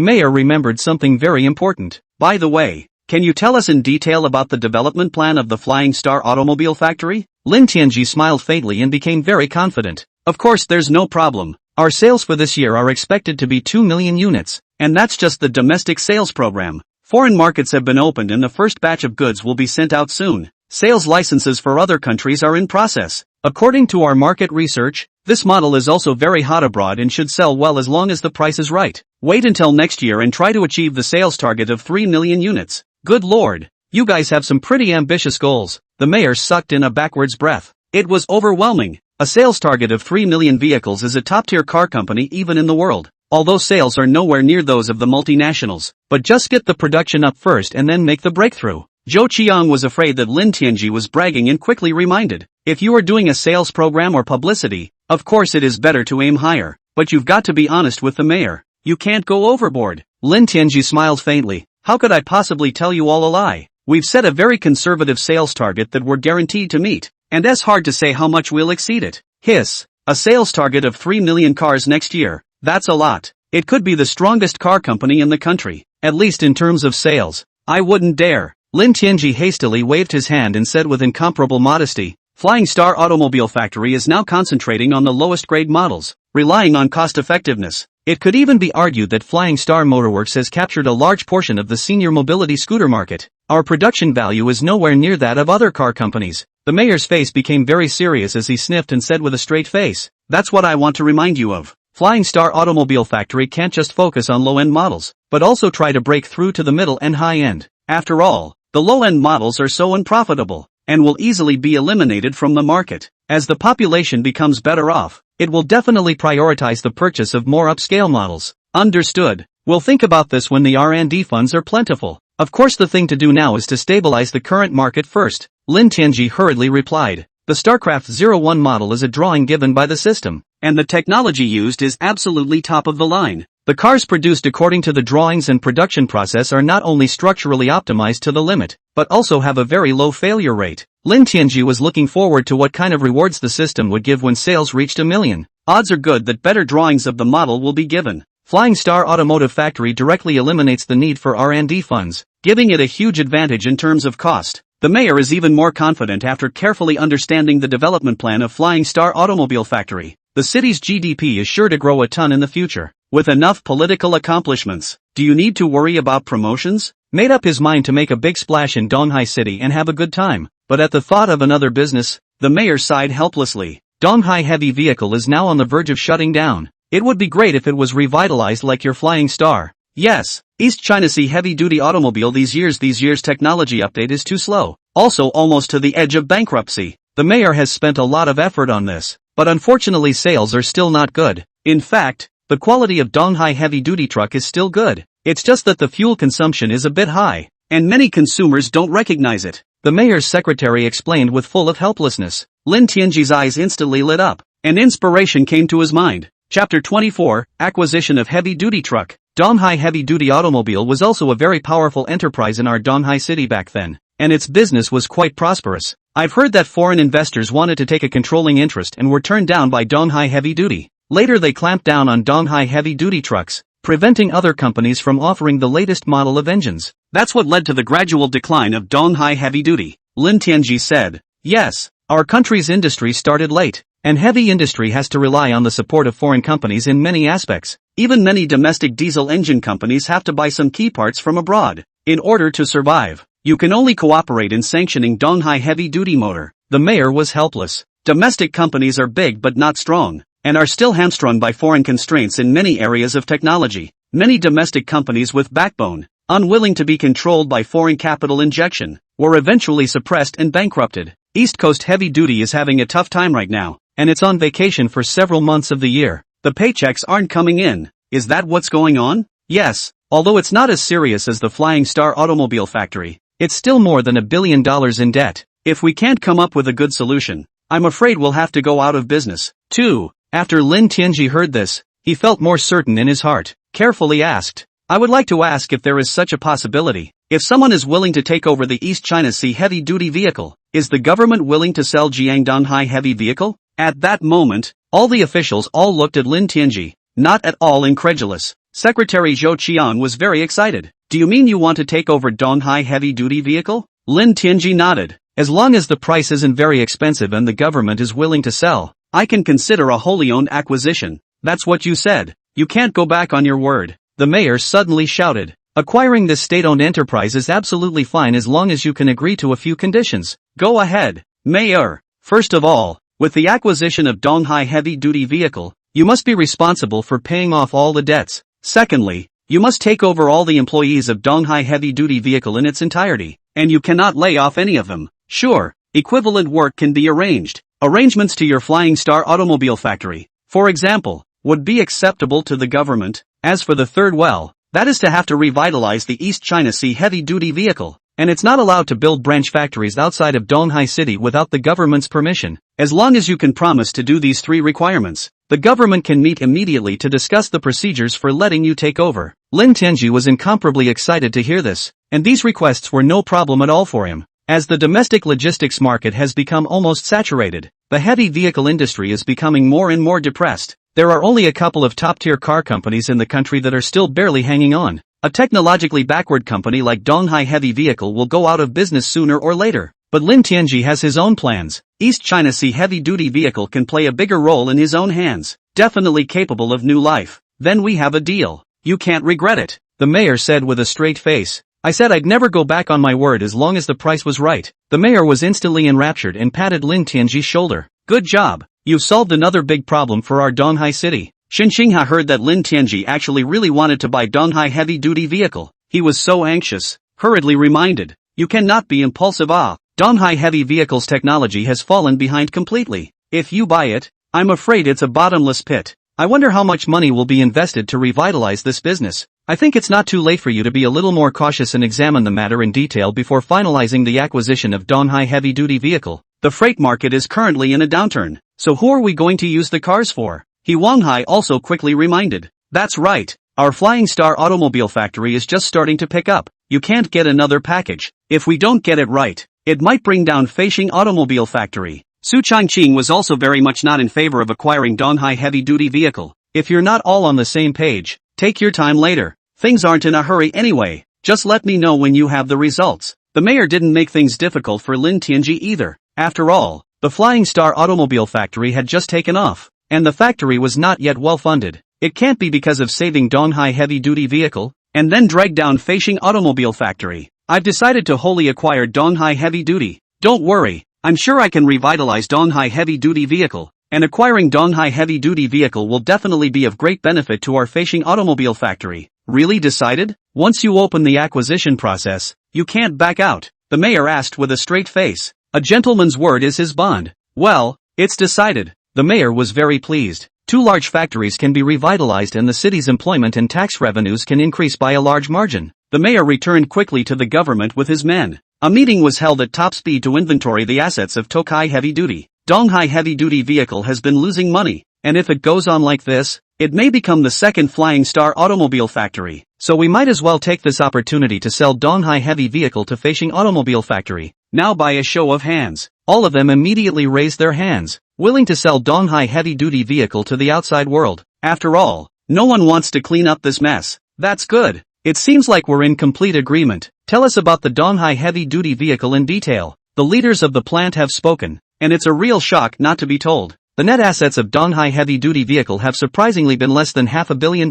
mayor remembered something very important. By the way, can you tell us in detail about the development plan of the Flying Star Automobile Factory? Lin Tianji smiled faintly and became very confident. Of course, there's no problem. Our sales for this year are expected to be 2 million units, and that's just the domestic sales program. Foreign markets have been opened and the first batch of goods will be sent out soon. Sales licenses for other countries are in process. According to our market research, this model is also very hot abroad and should sell well as long as the price is right. Wait until next year and try to achieve the sales target of 3 million units. Good lord, you guys have some pretty ambitious goals. The mayor sucked in a backwards breath. It was overwhelming. A sales target of 3 million vehicles is a top-tier car company even in the world. Although sales are nowhere near those of the multinationals. But just get the production up first and then make the breakthrough. Zhou Qiang was afraid that Lin Tianji was bragging and quickly reminded, if you are doing a sales program or publicity, of course it is better to aim higher, but you've got to be honest with the mayor. You can't go overboard. Lin Tianji smiled faintly. How could I possibly tell you all a lie? We've set a very conservative sales target that we're guaranteed to meet, and it's hard to say how much we'll exceed it. Hiss. A sales target of 3 million cars next year. That's a lot. It could be the strongest car company in the country, at least in terms of sales. I wouldn't dare. Lin Tianji hastily waved his hand and said with incomparable modesty, Flying Star Automobile Factory is now concentrating on the lowest grade models, relying on cost effectiveness. It could even be argued that Flying Star Motorworks has captured a large portion of the senior mobility scooter market. Our production value is nowhere near that of other car companies. The mayor's face became very serious as he sniffed and said with a straight face, that's what I want to remind you of. Flying Star Automobile Factory can't just focus on low-end models, but also try to break through to the middle and high-end. After all, the low-end models are so unprofitable, and will easily be eliminated from the market. As the population becomes better off, it will definitely prioritize the purchase of more upscale models. Understood. We'll think about this when the R&D funds are plentiful. Of course the thing to do now is to stabilize the current market first. Lin Tianji hurriedly replied. The StarCraft 01 model is a drawing given by the system, and the technology used is absolutely top of the line. The cars produced according to the drawings and production process are not only structurally optimized to the limit, but also have a very low failure rate. Lin Tianji was looking forward to what kind of rewards the system would give when sales reached 1 million. Odds are good that better drawings of the model will be given. Flying Star Automotive Factory directly eliminates the need for R&D funds, giving it a huge advantage in terms of cost. The mayor is even more confident after carefully understanding the development plan of Flying Star Automobile Factory. The city's GDP is sure to grow a ton in the future. With enough political accomplishments, do you need to worry about promotions? Made up his mind to make a big splash in Donghai City and have a good time, but at the thought of another business, the mayor sighed helplessly. Donghai Heavy Vehicle is now on the verge of shutting down. It would be great if it was revitalized like your Flying Star. Yes, East China Sea heavy-duty automobile these years technology update is too slow. Also almost to the edge of bankruptcy. The mayor has spent a lot of effort on this, but unfortunately sales are still not good. In fact, the quality of Donghai heavy-duty truck is still good. It's just that the fuel consumption is a bit high, and many consumers don't recognize it. The mayor's secretary explained with full of helplessness. Lin Tianji's eyes instantly lit up, and inspiration came to his mind. Chapter 24, Acquisition of Heavy-Duty Truck. Donghai Heavy-Duty Automobile was also a very powerful enterprise in our Donghai city back then, and its business was quite prosperous. I've heard that foreign investors wanted to take a controlling interest and were turned down by Donghai Heavy-Duty. Later they clamped down on Donghai Heavy-Duty trucks, preventing other companies from offering the latest model of engines. That's what led to the gradual decline of Donghai Heavy-Duty. Lin Tianji said, yes, our country's industry started late, and heavy industry has to rely on the support of foreign companies in many aspects. Even many domestic diesel engine companies have to buy some key parts from abroad. In order to survive, you can only cooperate in sanctioning Donghai Heavy-Duty motor. The mayor was helpless. Domestic companies are big but not strong, and are still hamstrung by foreign constraints in many areas of technology. Many domestic companies with backbone, unwilling to be controlled by foreign capital injection, were eventually suppressed and bankrupted. East Coast Heavy Duty is having a tough time right now, and it's on vacation for several months of the year. The paychecks aren't coming in. Is that what's going on? Yes, although it's not as serious as the Flying Star Automobile Factory, it's still more than $1 billion in debt. If we can't come up with a good solution, I'm afraid we'll have to go out of business. 2. After Lin Tianji heard this, he felt more certain in his heart. Carefully asked, I would like to ask if there is such a possibility. If someone is willing to take over the East China Sea heavy-duty vehicle, is the government willing to sell Jiangdong High heavy vehicle? At that moment, all the officials all looked at Lin Tianji, not at all incredulous. Secretary Zhou Qian was very excited. Do you mean you want to take over Donghai heavy-duty vehicle? Lin Tianji nodded. As long as the price isn't very expensive and the government is willing to sell, I can consider a wholly owned acquisition. That's what you said. You can't go back on your word. The mayor suddenly shouted. Acquiring this state-owned enterprise is absolutely fine as long as you can agree to a few conditions. Go ahead, Mayor. First of all, with the acquisition of Donghai heavy-duty vehicle, you must be responsible for paying off all the debts. Secondly, you must take over all the employees of Donghai heavy-duty vehicle in its entirety, and you cannot lay off any of them. Sure, equivalent work can be arranged. Arrangements to your Flying Star automobile factory, for example, would be acceptable to the government. As for the third, well, that is to have to revitalize the East China Sea heavy-duty vehicle, and it's not allowed to build branch factories outside of Donghai City without the government's permission. As long as you can promise to do these three requirements, the government can meet immediately to discuss the procedures for letting you take over. Lin Tianji was incomparably excited to hear this, and these requests were no problem at all for him. As the domestic logistics market has become almost saturated, the heavy vehicle industry is becoming more and more depressed. There are only a couple of top-tier car companies in the country that are still barely hanging on. A technologically backward company like Donghai Heavy Vehicle will go out of business sooner or later. But Lin Tianji has his own plans. East China Sea heavy-duty vehicle can play a bigger role in his own hands. Definitely capable of new life. Then we have a deal. You can't regret it, the mayor said with a straight face. I said I'd never go back on my word as long as the price was right. The mayor was instantly enraptured and patted Lin Tianji's shoulder. Good job. You've solved another big problem for our Donghai city. Shen Xingha heard that Lin Tianji actually really wanted to buy Donghai heavy-duty vehicle. He was so anxious, hurriedly reminded. You cannot be impulsive. Donghai heavy vehicles technology has fallen behind completely. If you buy it, I'm afraid it's a bottomless pit. I wonder how much money will be invested to revitalize this business. I think it's not too late for you to be a little more cautious and examine the matter in detail before finalizing the acquisition of Donghai heavy-duty vehicle. The freight market is currently in a downturn, so who are we going to use the cars for? He Wanghai also quickly reminded. That's right, our Flying Star automobile factory is just starting to pick up. You can't get another package. If we don't get it right, it might bring down Feishing automobile factory. Su Changqing was also very much not in favor of acquiring Donghai heavy-duty vehicle. If you're not all on the same page, take your time later. Things aren't in a hurry anyway. Just let me know when you have the results. The mayor didn't make things difficult for Lin Tianji either. After all, the Flying Star automobile factory had just taken off, and the factory was not yet well funded. It can't be because of saving Donghai heavy-duty vehicle, and then drag down Feishing automobile factory. I've decided to wholly acquire Donghai heavy-duty. Don't worry, I'm sure I can revitalize Donghai heavy-duty vehicle, and acquiring Donghai heavy-duty vehicle will definitely be of great benefit to our Feishing automobile factory. Really decided? Once you open the acquisition process, you can't back out, the mayor asked with a straight face. A gentleman's word is his bond. Well, it's decided. The mayor was very pleased. 2 large factories can be revitalized and the city's employment and tax revenues can increase by a large margin. The mayor returned quickly to the government with his men. A meeting was held at top speed to inventory the assets of Tokai Heavy Duty. Donghai Heavy Duty vehicle has been losing money, and if it goes on like this, it may become the second Flying Star automobile factory. So we might as well take this opportunity to sell Donghai Heavy Vehicle to Feishing automobile factory. Now by a show of hands, all of them immediately raised their hands, willing to sell Donghai heavy-duty vehicle to the outside world. After all, no one wants to clean up this mess. That's good. It seems like we're in complete agreement. Tell us about the Donghai heavy-duty vehicle in detail. The leaders of the plant have spoken, and it's a real shock not to be told. The net assets of Donghai heavy-duty vehicle have surprisingly been less than $500 million,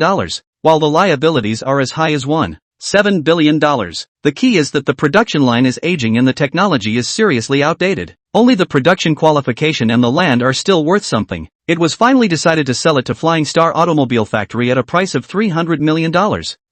while the liabilities are as high as $1.7 billion. The key is that the production line is aging and the technology is seriously outdated. Only the production qualification and the land are still worth something. It was finally decided to sell it to Flying Star Automobile Factory at a price of $300 million.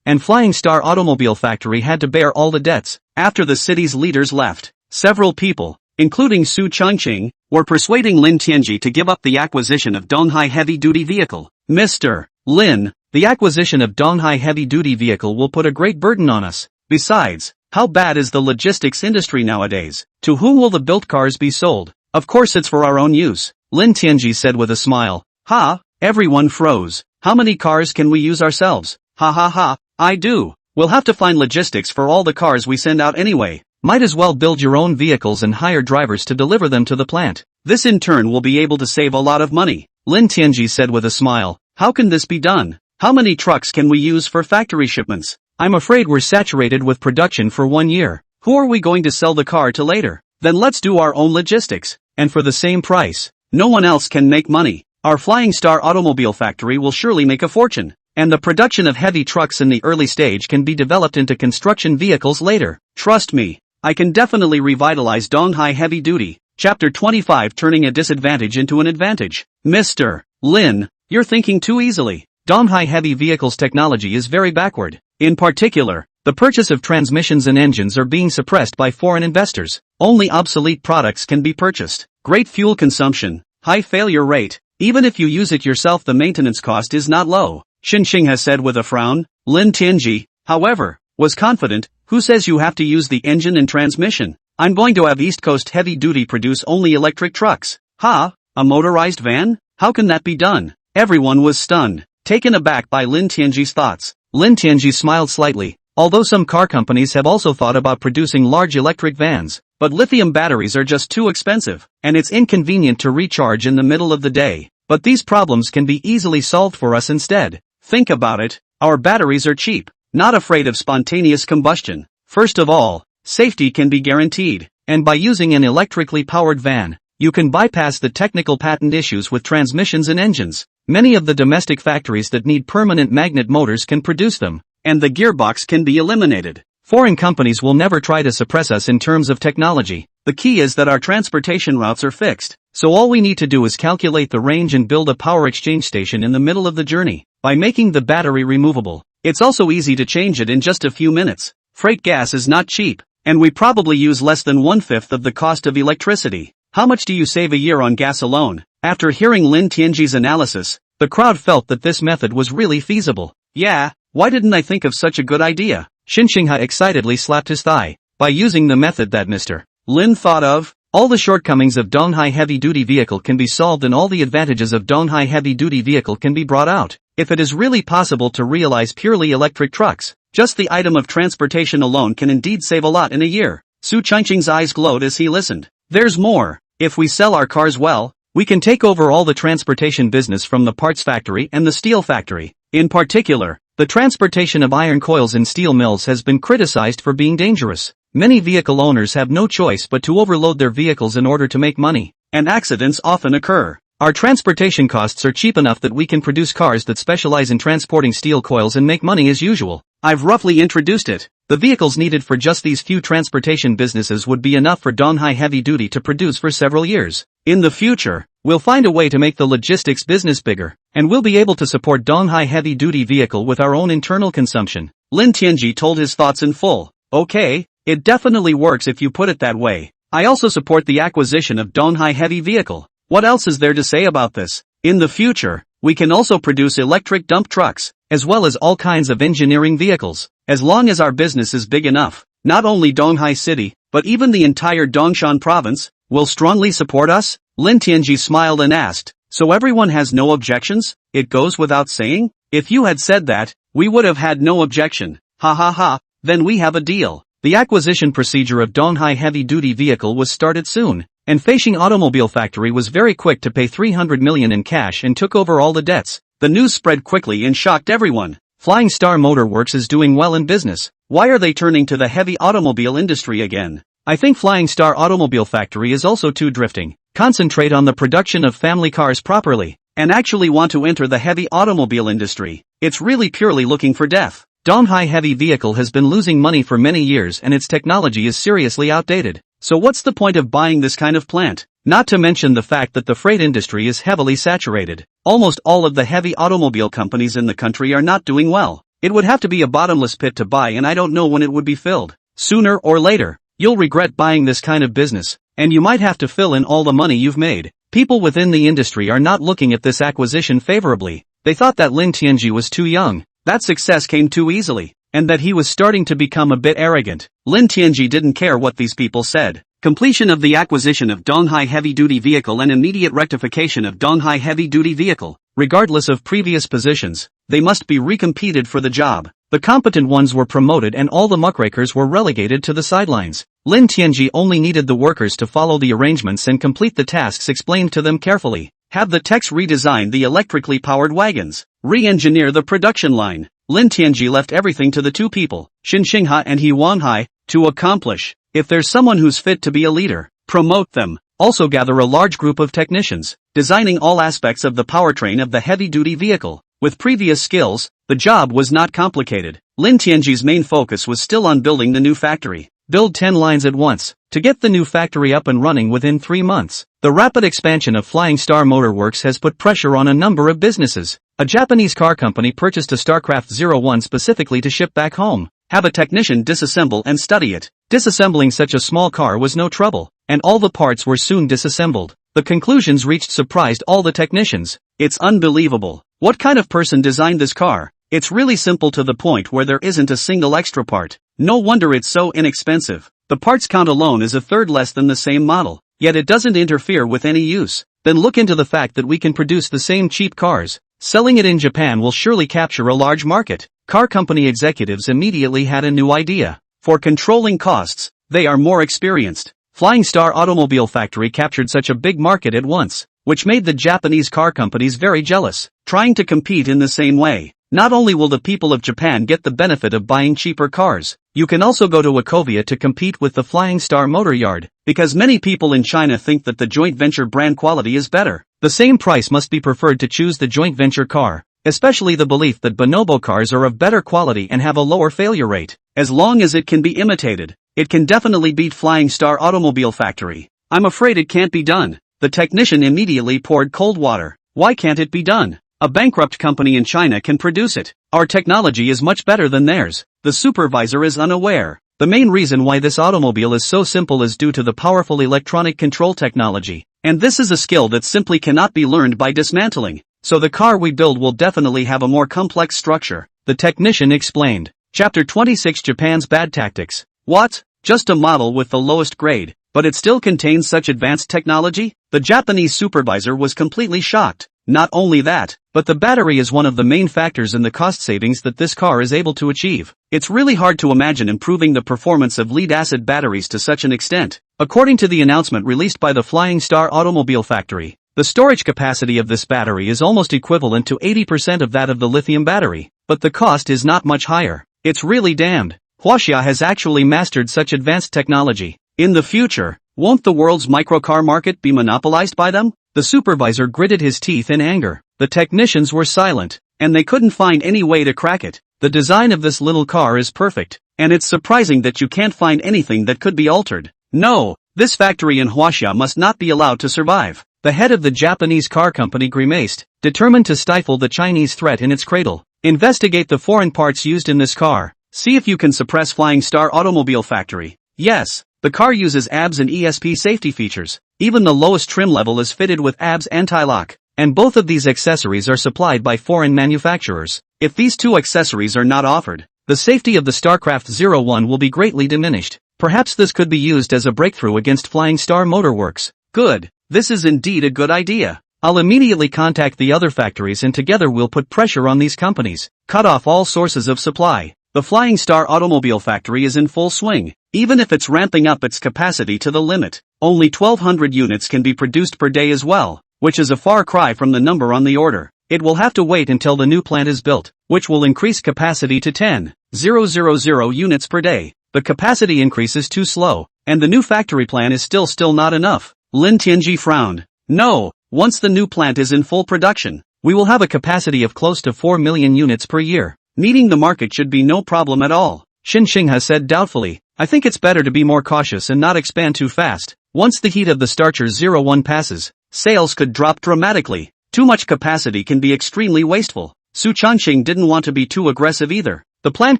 And Flying Star Automobile Factory had to bear all the debts. After the city's leaders left, several people, including Su Changqing, were persuading Lin Tianji to give up the acquisition of Donghai heavy-duty vehicle. Mr. Lin, the acquisition of Donghai heavy-duty vehicle will put a great burden on us. Besides, how bad is the logistics industry nowadays? To whom will the built cars be sold? Of course it's for our own use, Lin Tianji said with a smile. Ha! Everyone froze. How many cars can we use ourselves? Ha ha ha, I do. We'll have to find logistics for all the cars we send out anyway. Might as well build your own vehicles and hire drivers to deliver them to the plant. This in turn will be able to save a lot of money, Lin Tianji said with a smile. How can this be done? How many trucks can we use for factory shipments? I'm afraid we're saturated with production for 1 year. Who are we going to sell the car to later? Then let's do our own logistics. And for the same price. No one else can make money. Our Flying Star automobile factory will surely make a fortune. And the production of heavy trucks in the early stage can be developed into construction vehicles later. Trust me, I can definitely revitalize Donghai Heavy Duty. Chapter 25, Turning a Disadvantage into an Advantage. Mr. Lin, you're thinking too easily. Donghai Heavy Vehicles technology is very backward. In particular, the purchase of transmissions and engines are being suppressed by foreign investors. Only obsolete products can be purchased. Great fuel consumption, high failure rate. Even if you use it yourself, the maintenance cost is not low. Xinxing has said with a frown. Lin Tianji, however, was confident. Who says you have to use the engine and transmission? I'm going to have East Coast Heavy Duty produce only electric trucks. Ha? A motorized van? How can that be done? Everyone was stunned, taken aback by Lin Tianji's thoughts. Lin Tianji smiled slightly. Although some car companies have also thought about producing large electric vans, but lithium batteries are just too expensive, and it's inconvenient to recharge in the middle of the day. But these problems can be easily solved for us instead. Think about it, our batteries are cheap, not afraid of spontaneous combustion. First of all, safety can be guaranteed, and by using an electrically powered van, you can bypass the technical patent issues with transmissions and engines. Many of the domestic factories that need permanent magnet motors can produce them, and the gearbox can be eliminated. Foreign companies will never try to suppress us in terms of technology. The key is that our transportation routes are fixed, so all we need to do is calculate the range and build a power exchange station in the middle of the journey. By making the battery removable, it's also easy to change it in just a few minutes. Freight gas is not cheap, and we probably use less than 1/5 of the cost of electricity. How much do you save a year on gas alone? After hearing Lin Tianji's analysis, the crowd felt that this method was really feasible. Yeah, why didn't I think of such a good idea? Xinxingha excitedly slapped his thigh. By using the method that Mr. Lin thought of, all the shortcomings of Donghai Heavy Duty Vehicle can be solved and all the advantages of Donghai Heavy Duty Vehicle can be brought out. If it is really possible to realize purely electric trucks, just the item of transportation alone can indeed save a lot in a year. Su Changqing's eyes glowed as he listened. There's more. If we sell our cars well, we can take over all the transportation business from the parts factory and the steel factory. In particular, the transportation of iron coils in steel mills has been criticized for being dangerous. Many vehicle owners have no choice but to overload their vehicles in order to make money, and accidents often occur. Our transportation costs are cheap enough that we can produce cars that specialize in transporting steel coils and make money as usual. I've roughly introduced it. The vehicles needed for just these few transportation businesses would be enough for Donghai Heavy Duty to produce for several years. In the future, we'll find a way to make the logistics business bigger, and we'll be able to support Donghai Heavy Duty Vehicle with our own internal consumption. Lin Tianji told his thoughts in full. Okay, it definitely works if you put it that way. I also support the acquisition of Donghai Heavy Vehicle. What else is there to say about this? In the future, we can also produce electric dump trucks, as well as all kinds of engineering vehicles. As long as our business is big enough, not only Donghai City, but even the entire Dongshan province, will strongly support us? Lin Tianji smiled and asked, so everyone has no objections? It goes without saying? If you had said that, we would have had no objection. Ha ha ha, then we have a deal. The acquisition procedure of Donghai Heavy Duty Vehicle was started soon, and Feishing Automobile Factory was very quick to pay 300 million in cash and took over all the debts. The news spread quickly and shocked everyone. Flying Star Motor Works is doing well in business. Why are they turning to the heavy automobile industry again? I think Flying Star Automobile Factory is also too drifting. Concentrate on the production of family cars properly, and actually want to enter the heavy automobile industry. It's really purely looking for death. Donghai Heavy Vehicle has been losing money for many years and its technology is seriously outdated. So what's the point of buying this kind of plant? Not to mention the fact that the freight industry is heavily saturated. Almost all of the heavy automobile companies in the country are not doing well. It would have to be a bottomless pit to buy and I don't know when it would be filled. Sooner or later, you'll regret buying this kind of business, and you might have to fill in all the money you've made. People within the industry are not looking at this acquisition favorably. They thought that Lin Tianji was too young, that success came too easily, and that he was starting to become a bit arrogant. Lin Tianji didn't care what these people said. Completion of the acquisition of Donghai Heavy Duty Vehicle and immediate rectification of Donghai Heavy Duty Vehicle, regardless of previous positions, they must be recompeted for the job. The competent ones were promoted and all the muckrakers were relegated to the sidelines. Lin Tianji only needed the workers to follow the arrangements and complete the tasks explained to them carefully. Have the techs redesign the electrically powered wagons. Re-engineer the production line. Lin Tianji left everything to the two people, Xinxingha and He Wanhai, to accomplish. If there's someone who's fit to be a leader, promote them. also gather a large group of technicians, designing all aspects of the powertrain of the heavy-duty vehicle. With previous skills, the job was not complicated. Lin Tianji's main focus was still on building the new factory. Build 10 lines at once, to get the new factory up and running within 3 months. The rapid expansion of Flying Star Motor Works has put pressure on a number of businesses. A Japanese car company purchased a StarCraft 01 specifically to ship back home. Have a technician disassemble and study it. Disassembling such a small car was no trouble, and all the parts were soon disassembled. The conclusions reached surprised all the technicians. It's unbelievable. What kind of person designed this car? It's really simple to the point where there isn't a single extra part. No wonder it's so inexpensive. The parts count alone is a third less than the same model, yet it doesn't interfere with any use. Then look into the fact that we can produce the same cheap cars. Selling it in Japan will surely capture a large market. Car company executives immediately had a new idea. For controlling costs, they are more experienced. Flying Star Automobile Factory captured such a big market at once, which made the Japanese car companies very jealous, trying to compete in the same way. Not only will the people of Japan get the benefit of buying cheaper cars, you can also go to Wachovia to compete with the Flying Star Motor Yard, because many people in China think that the joint venture brand quality is better. The same price must be preferred to choose the joint venture car, especially the belief that bonobo cars are of better quality and have a lower failure rate. As long as it can be imitated, it can definitely beat Flying Star Automobile Factory. I'm afraid it can't be done. The technician immediately poured cold water. Why can't it be done? A bankrupt company in China can produce it. Our technology is much better than theirs. The supervisor is unaware. The main reason why this automobile is so simple is due to the powerful electronic control technology. And this is a skill that simply cannot be learned by dismantling. So the car we build will definitely have a more complex structure, the technician explained. Chapter 26 Japan's Bad Tactics. What? Just a model with the lowest grade, but it still contains such advanced technology? The Japanese supervisor was completely shocked. Not only that, but the battery is one of the main factors in the cost savings that this car is able to achieve. It's really hard to imagine improving the performance of lead-acid batteries to such an extent. According to the announcement released by the Flying Star Automobile Factory, the storage capacity of this battery is almost equivalent to 80% of that of the lithium battery, but the cost is not much higher. It's really damned. Huaxia has actually mastered such advanced technology. In the future, won't the world's microcar market be monopolized by them? The supervisor gritted his teeth in anger. The technicians were silent, and they couldn't find any way to crack it. The design of this little car is perfect, and it's surprising that you can't find anything that could be altered. No, this factory in Huaxia must not be allowed to survive. The head of the Japanese car company grimaced, determined to stifle the Chinese threat in its cradle. Investigate the foreign parts used in this car. See if you can suppress Flying Star Automobile Factory. Yes, the car uses ABS and ESP safety features. Even the lowest trim level is fitted with ABS anti-lock, and both of these accessories are supplied by foreign manufacturers. If these two accessories are not offered, the safety of the StarCraft 01 will be greatly diminished. Perhaps this could be used as a breakthrough against Flying Star Motor Works. Good. This is indeed a good idea. I'll immediately contact the other factories and together we'll put pressure on these companies. Cut off all sources of supply. The Flying Star Automobile Factory is in full swing. Even if it's ramping up its capacity to the limit, only 1,200 units can be produced per day as well, which is a far cry from the number on the order. It will have to wait until the new plant is built, which will increase capacity to 10,000 units per day. The capacity increase is too slow, and the new factory plan is still not enough. Lin Tianji frowned. No, once the new plant is in full production, we will have a capacity of close to 4 million units per year. Meeting the market should be no problem at all. Xin Xinghe said doubtfully. I think it's better to be more cautious and not expand too fast. Once the heat of the Starcher 01 passes, sales could drop dramatically. Too much capacity can be extremely wasteful. Su Changqing didn't want to be too aggressive either. The planned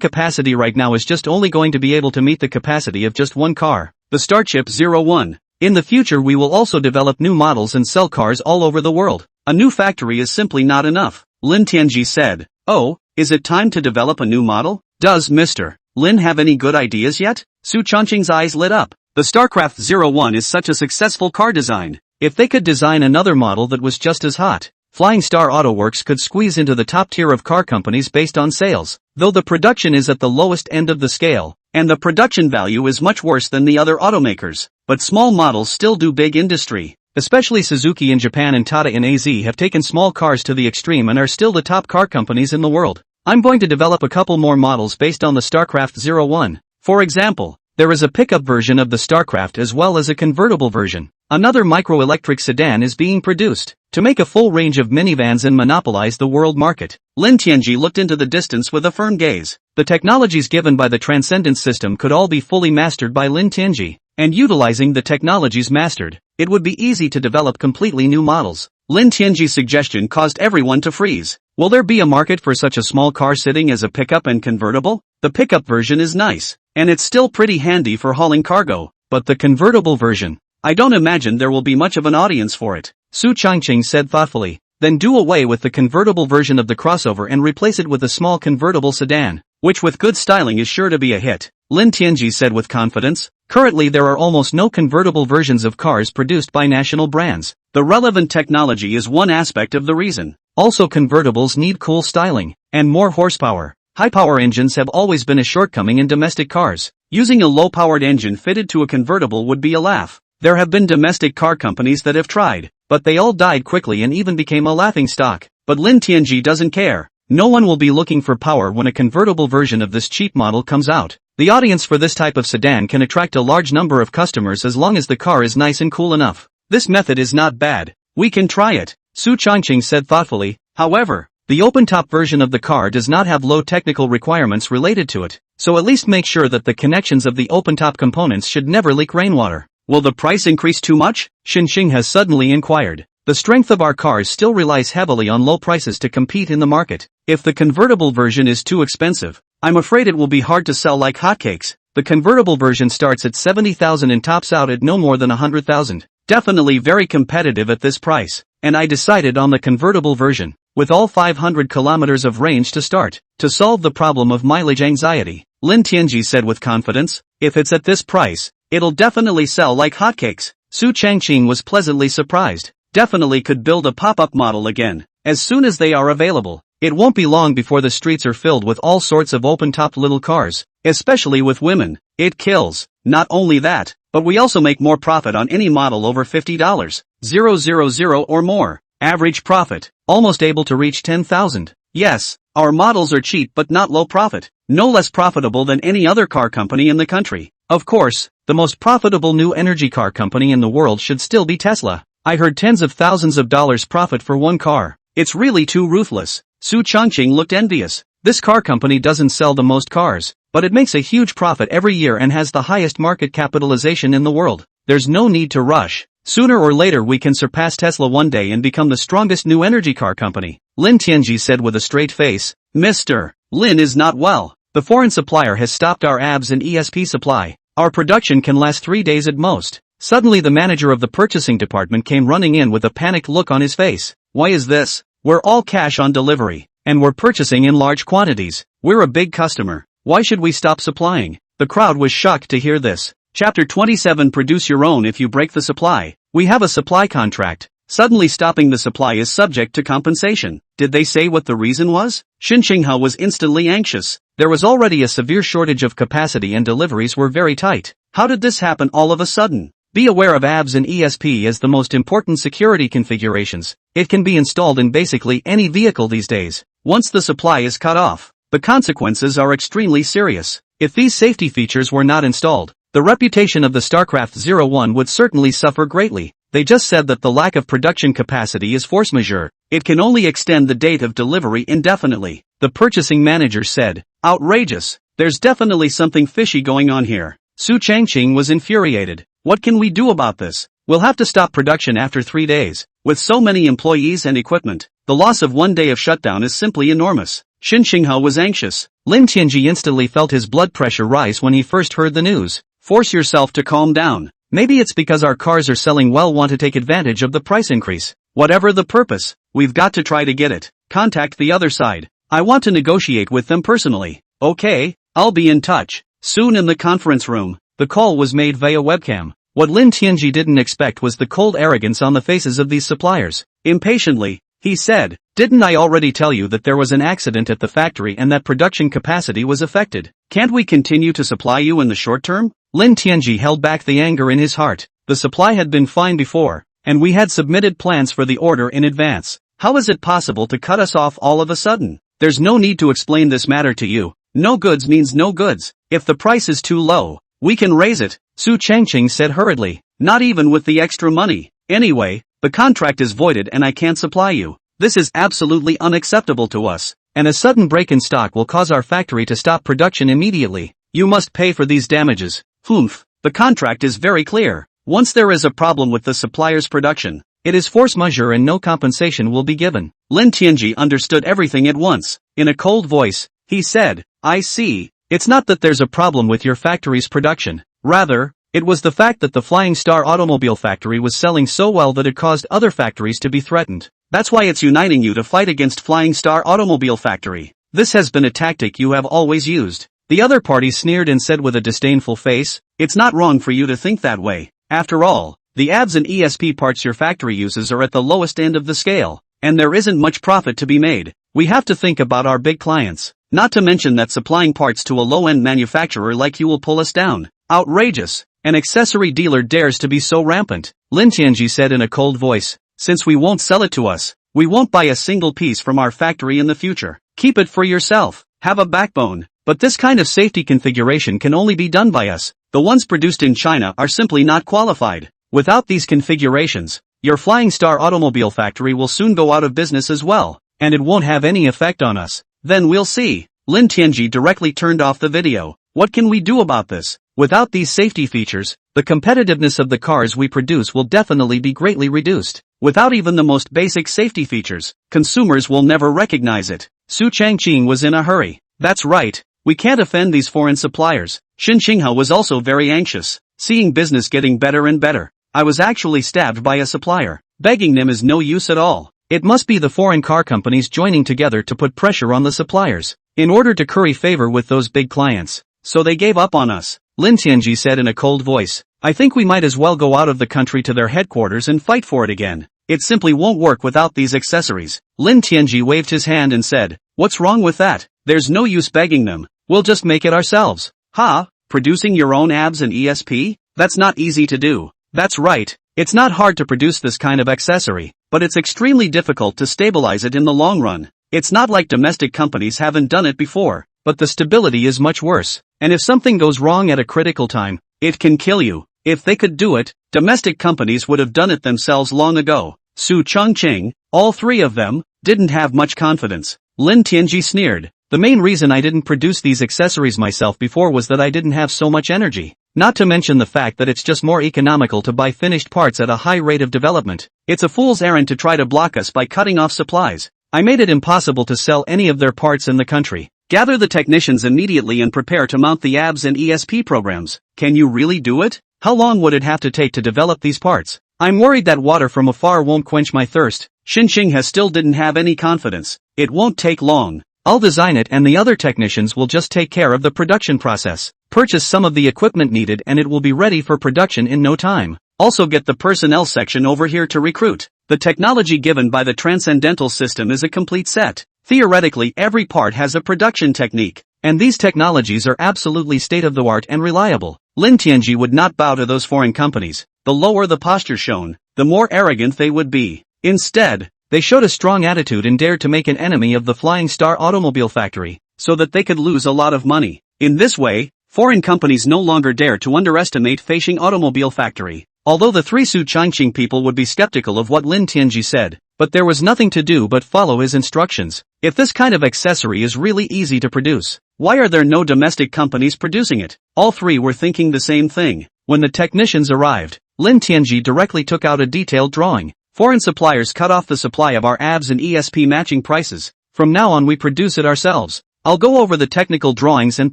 capacity right now is just only going to be able to meet the capacity of just one car, the Starship 01. In the future we will also develop new models and sell cars all over the world. A new factory is simply not enough. Lin Tianji said. Oh, is it time to develop a new model? Does Mr. Lin have any good ideas yet? Su Changqing's eyes lit up. The StarCraft 01 is such a successful car design. If they could design another model that was just as hot, Flying Star Auto Works could squeeze into the top tier of car companies based on sales, though the production is at the lowest end of the scale, and the production value is much worse than the other automakers. But small models still do big industry. Especially Suzuki in Japan and Tata in AZ have taken small cars to the extreme and are still the top car companies in the world. I'm going to develop a couple more models based on the StarCraft 01. For example, There is a pickup version of the StarCraft as well as a convertible version. Another microelectric sedan is being produced to make a full range of minivans and monopolize the world market. Lin Tianji looked into the distance with a firm gaze. The technologies given by the Transcendence system could all be fully mastered by Lin Tianji, and utilizing the technologies mastered, it would be easy to develop completely new models. Lin Tianji's suggestion caused everyone to freeze. Will there be a market for such a small car sitting as a pickup and convertible? The pickup version is nice, and it's still pretty handy for hauling cargo, but the convertible version, I don't imagine there will be much of an audience for it. Su Changqing said thoughtfully. Then do away with the convertible version of the crossover and replace it with a small convertible sedan, which with good styling is sure to be a hit. Lin Tianji said with confidence. Currently there are almost no convertible versions of cars produced by national brands. The relevant technology is one aspect of the reason. Also convertibles need cool styling and more horsepower. High-power engines have always been a shortcoming in domestic cars. Using a low-powered engine fitted to a convertible would be a laugh. There have been domestic car companies that have tried, but they all died quickly and even became a laughingstock. But Lin Tianji doesn't care. No one will be looking for power when a convertible version of this cheap model comes out. The audience for this type of sedan can attract a large number of customers as long as the car is nice and cool enough. This method is not bad. We can try it, Su Changqing said thoughtfully. However, the open-top version of the car does not have low technical requirements related to it, so at least make sure that the connections of the open-top components should never leak rainwater. Will the price increase too much? Xinxing has suddenly inquired. The strength of our cars still relies heavily on low prices to compete in the market. If the convertible version is too expensive, I'm afraid it will be hard to sell like hotcakes. The convertible version starts at 70,000 and tops out at no more than 100,000. Definitely very competitive at this price, and I decided on the convertible version, with all 500 kilometers of range to start, to solve the problem of mileage anxiety. Lin Tianji said with confidence. If it's at this price, it'll definitely sell like hotcakes. Su Changqing was pleasantly surprised. Definitely could build a pop-up model again, as soon as they are available. It won't be long before the streets are filled with all sorts of open-top little cars, especially with women. It kills. Not only that, but we also make more profit on any model over $50,000 or more. Average profit, almost able to reach 10,000. Yes, our models are cheap but not low profit. No less profitable than any other car company in the country. Of course, the most profitable new energy car company in the world should still be Tesla. I heard tens of thousands of dollars profit for one car. It's really too ruthless. Su Changqing looked envious. This car company doesn't sell the most cars, but it makes a huge profit every year and has the highest market capitalization in the world. There's no need to rush. Sooner or later we can surpass Tesla one day and become the strongest new energy car company. Lin Tianji said with a straight face. Mr. Lin is not well. The foreign supplier has stopped our ABS and ESP supply. Our production can last 3 days at most. Suddenly the manager of the purchasing department came running in with a panicked look on his face. Why is this? We're all cash on delivery, and we're purchasing in large quantities. We're a big customer. Why should we stop supplying? The crowd was shocked to hear this. Chapter 27. Produce your own if you break the supply. We have a supply contract. Suddenly stopping the supply is subject to compensation. Did they say what the reason was? Xinxinghao was instantly anxious. There was already a severe shortage of capacity and deliveries were very tight. How did this happen all of a sudden? Be aware of ABS and ESP as the most important security configurations. It can be installed in basically any vehicle these days. Once the supply is cut off, the consequences are extremely serious. If these safety features were not installed, the reputation of the StarCraft 01 would certainly suffer greatly. They just said that the lack of production capacity is force majeure. It can only extend the date of delivery indefinitely. The purchasing manager said. Outrageous. There's definitely something fishy going on here. Su Changqing was infuriated. What can we do about this? We'll have to stop production after 3 days. With so many employees and equipment, the loss of 1 day of shutdown is simply enormous. Xinxinghao was anxious. Lin Tianji instantly felt his blood pressure rise when he first heard the news. Force yourself to calm down. Maybe it's because our cars are selling well, want to take advantage of the price increase. Whatever the purpose, we've got to try to get it. Contact the other side. I want to negotiate with them personally. Okay, I'll be in touch. Soon in the conference room, the call was made via webcam. What Lin Tianji didn't expect was the cold arrogance on the faces of these suppliers. Impatiently, he said, didn't I already tell you that there was an accident at the factory and that production capacity was affected? Can't we continue to supply you in the short term? Lin Tianji held back the anger in his heart. The supply had been fine before, and we had submitted plans for the order in advance. How is it possible to cut us off all of a sudden? There's no need to explain this matter to you. No goods means no goods. If the price is too low, We can raise it, Su Changqing said hurriedly. Not even with the extra money. Anyway, the contract is voided and I can't supply you. This is absolutely unacceptable to us. And a sudden break in stock will cause our factory to stop production immediately. You must pay for these damages. Humph. The contract is very clear. Once there is a problem with the supplier's production, it is force majeure and no compensation will be given. Lin Tianji understood everything at once. In a cold voice, he said, I see. It's not that there's a problem with your factory's production. Rather, it was the fact that the Flying Star automobile factory was selling so well that it caused other factories to be threatened. That's why it's uniting you to fight against Flying Star automobile factory. This has been a tactic you have always used. The other party sneered and said with a disdainful face, it's not wrong for you to think that way. After all, the ABS and ESP parts your factory uses are at the lowest end of the scale, and there isn't much profit to be made. We have to think about our big clients. Not to mention that supplying parts to a low-end manufacturer like you will pull us down. Outrageous. An accessory dealer dares to be so rampant, Lin Tianji said in a cold voice. Since we won't sell it to us, we won't buy a single piece from our factory in the future. Keep it for yourself. Have a backbone. But this kind of safety configuration can only be done by us. The ones produced in China are simply not qualified. Without these configurations, your Flying Star automobile factory will soon go out of business as well, and it won't have any effect on us. Then we'll see. Lin Tianji directly turned off the video. What can we do about this? Without these safety features, the competitiveness of the cars we produce will definitely be greatly reduced. Without even the most basic safety features, consumers will never recognize it. Su Changqing was in a hurry. That's right. We can't offend these foreign suppliers. Xin Qinghao was also very anxious, seeing business getting better and better. I was actually stabbed by a supplier. Begging them is no use at all. It must be the foreign car companies joining together to put pressure on the suppliers, in order to curry favor with those big clients. So they gave up on us. Lin Tianji said in a cold voice. I think we might as well go out of the country to their headquarters and fight for it again. It simply won't work without these accessories. Lin Tianji waved his hand and said, what's wrong with that? There's no use begging them. We'll just make it ourselves. Ha? Producing your own ABS and ESP? That's not easy to do. That's right. It's not hard to produce this kind of accessory, but it's extremely difficult to stabilize it in the long run. It's not like domestic companies haven't done it before, but the stability is much worse. And if something goes wrong at a critical time, it can kill you. If they could do it, domestic companies would have done it themselves long ago. Su Changqing, all three of them, didn't have much confidence. Lin Tianji sneered. The main reason I didn't produce these accessories myself before was that I didn't have so much energy. Not to mention the fact that it's just more economical to buy finished parts at a high rate of development. It's a fool's errand to try to block us by cutting off supplies. I made it impossible to sell any of their parts in the country. Gather the technicians immediately and prepare to mount the ABS and ESP programs. Can you really do it? How long would it have to take to develop these parts? I'm worried that water from afar won't quench my thirst. Xin Qinghao still didn't have any confidence. It won't take long. I'll design it and the other technicians will just take care of the production process. Purchase some of the equipment needed and it will be ready for production in no time. Also get the personnel section over here to recruit. The technology given by the transcendental system is a complete set. Theoretically, every part has a production technique, and these technologies are absolutely state-of-the-art and reliable. Lin Tianji would not bow to those foreign companies. The lower the posture shown, the more arrogant they would be. Instead, they showed a strong attitude and dared to make an enemy of the Flying Star automobile factory, so that they could lose a lot of money. In this way, foreign companies no longer dare to underestimate Feishing automobile factory. Although the three Su Changqing people would be skeptical of what Lin Tianji said, but there was nothing to do but follow his instructions. If this kind of accessory is really easy to produce, why are there no domestic companies producing it? All three were thinking the same thing. When the technicians arrived, Lin Tianji directly took out a detailed drawing. Foreign suppliers cut off the supply of our ABS and ESP matching prices. From now on we produce it ourselves. I'll go over the technical drawings and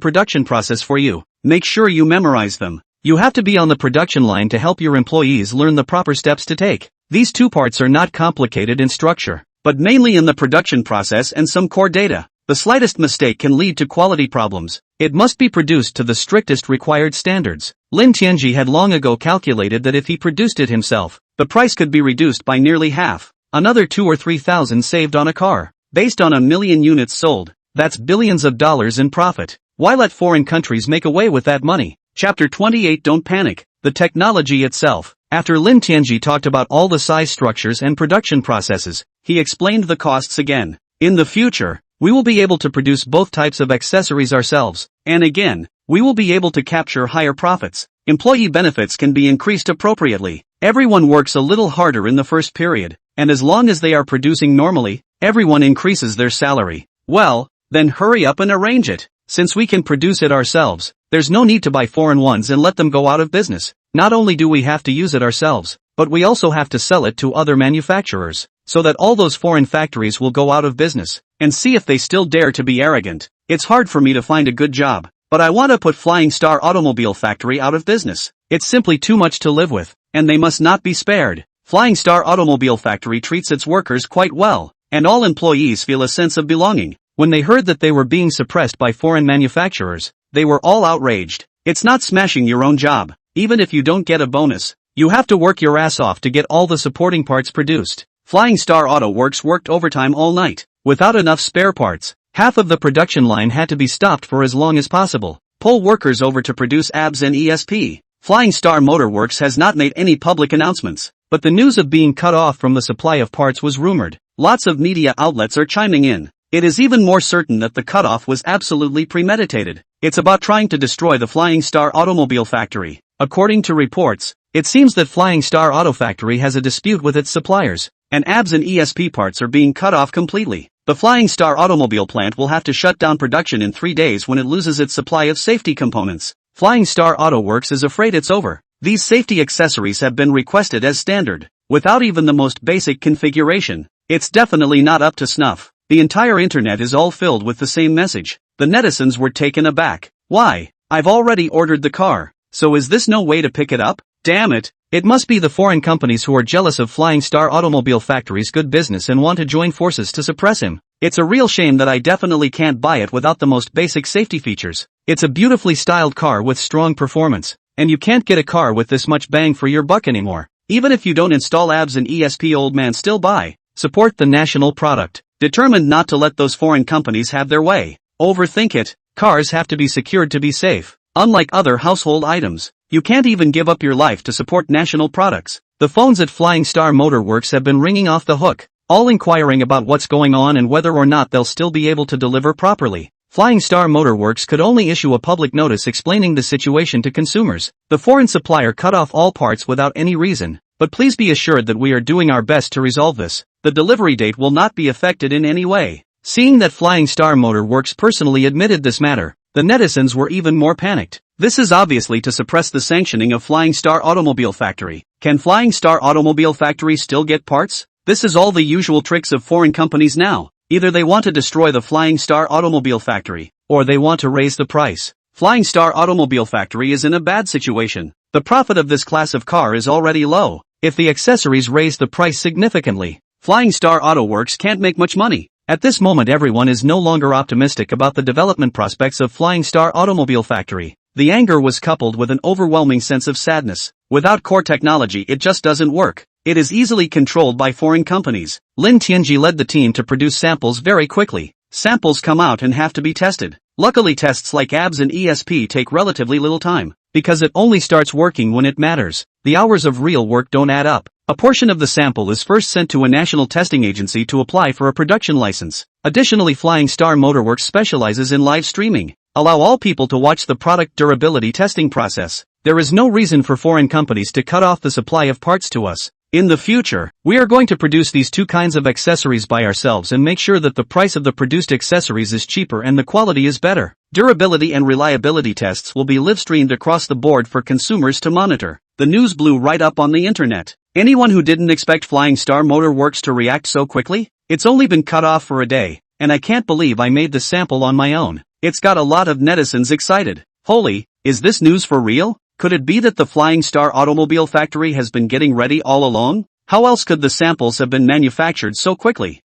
production process for you. Make sure you memorize them. You have to be on the production line to help your employees learn the proper steps to take. These two parts are not complicated in structure, but mainly in the production process and some core data. The slightest mistake can lead to quality problems. It must be produced to the strictest required standards. Lin Tianji had long ago calculated that if he produced it himself, the price could be reduced by nearly half. Another 2 or 3,000 saved on a car. Based on 1 million units sold, that's billions of dollars in profit. Why let foreign countries make away with that money? Chapter 28. Don't panic. The technology itself. After Lin Tianji talked about all the size structures and production processes, he explained the costs again. In the future, we will be able to produce both types of accessories ourselves. And again, we will be able to capture higher profits. Employee benefits can be increased appropriately. Everyone works a little harder in the first period, and as long as they are producing normally, everyone increases their salary. Well, then hurry up and arrange it. Since we can produce it ourselves, there's no need to buy foreign ones and let them go out of business. Not only do we have to use it ourselves, but we also have to sell it to other manufacturers, so that all those foreign factories will go out of business, and see if they still dare to be arrogant. It's hard for me to find a good job, but I want to put Flying Star Automobile Factory out of business. It's simply too much to live with, and they must not be spared. Flying Star Automobile Factory treats its workers quite well, and all employees feel a sense of belonging. When they heard that they were being suppressed by foreign manufacturers, they were all outraged. It's not smashing your own job. Even if you don't get a bonus, you have to work your ass off to get all the supporting parts produced. Flying Star Auto Works worked overtime all night, without enough spare parts. Half of the production line had to be stopped for as long as possible. Pull workers over to produce ABS and ESP. Flying Star Motor Works has not made any public announcements, but the news of being cut off from the supply of parts was rumored. Lots of media outlets are chiming in. It is even more certain that the cutoff was absolutely premeditated. It's about trying to destroy the Flying Star Automobile Factory. According to reports, it seems that Flying Star Auto Factory has a dispute with its suppliers, and ABS and ESP parts are being cut off completely. The Flying Star Automobile plant will have to shut down production in 3 days when it loses its supply of safety components. Flying Star Auto Works is afraid it's over. These safety accessories have been requested as standard, without even the most basic configuration. It's definitely not up to snuff. The entire internet is all filled with the same message. The netizens were taken aback. Why? I've already ordered the car. So is this no way to pick it up? Damn it. It must be the foreign companies who are jealous of Flying Star Automobile Factory's good business and want to join forces to suppress him. It's a real shame that I definitely can't buy it without the most basic safety features. It's a beautifully styled car with strong performance, and you can't get a car with this much bang for your buck anymore. Even if you don't install ABS and ESP, old man, still buy. Support the national product. Determined not to let those foreign companies have their way. Overthink it. Cars have to be secured to be safe. Unlike other household items, you can't even give up your life to support national products. The phones at Flying Star Motor Works have been ringing off the hook, all inquiring about what's going on and whether or not they'll still be able to deliver properly. Flying Star Motor Works could only issue a public notice explaining the situation to consumers. The foreign supplier cut off all parts without any reason, but please be assured that we are doing our best to resolve this. The delivery date will not be affected in any way. Seeing that Flying Star Motor Works personally admitted this matter, the netizens were even more panicked. This is obviously to suppress the sanctioning of Flying Star Automobile Factory. Can Flying Star Automobile Factory still get parts? This is all the usual tricks of foreign companies now. Either they want to destroy the Flying Star Automobile Factory, or they want to raise the price. Flying Star Automobile Factory is in a bad situation. The profit of this class of car is already low. If the accessories raise the price significantly, Flying Star Auto Works can't make much money. At this moment, everyone is no longer optimistic about the development prospects of Flying Star Automobile Factory. The anger was coupled with an overwhelming sense of sadness. Without core technology, it just doesn't work. It is easily controlled by foreign companies. Lin Tianji led the team to produce samples very quickly. Samples come out and have to be tested. Luckily, tests like ABS and ESP take relatively little time, because it only starts working when it matters. The hours of real work don't add up. A portion of the sample is first sent to a national testing agency to apply for a production license. Additionally, Flying Star Motor Works specializes in live streaming. Allow all people to watch the product durability testing process. There is no reason for foreign companies to cut off the supply of parts to us. In the future, we are going to produce these two kinds of accessories by ourselves and make sure that the price of the produced accessories is cheaper and the quality is better. Durability and reliability tests will be live-streamed across the board for consumers to monitor. The news blew right up on the internet. Anyone who didn't expect Flying Star Motor Works to react so quickly? It's only been cut off for a day, and I can't believe I made the sample on my own. It's got a lot of netizens excited. Holy, is this news for real? Could it be that the Flying Star Automobile Factory has been getting ready all along? How else could the samples have been manufactured so quickly?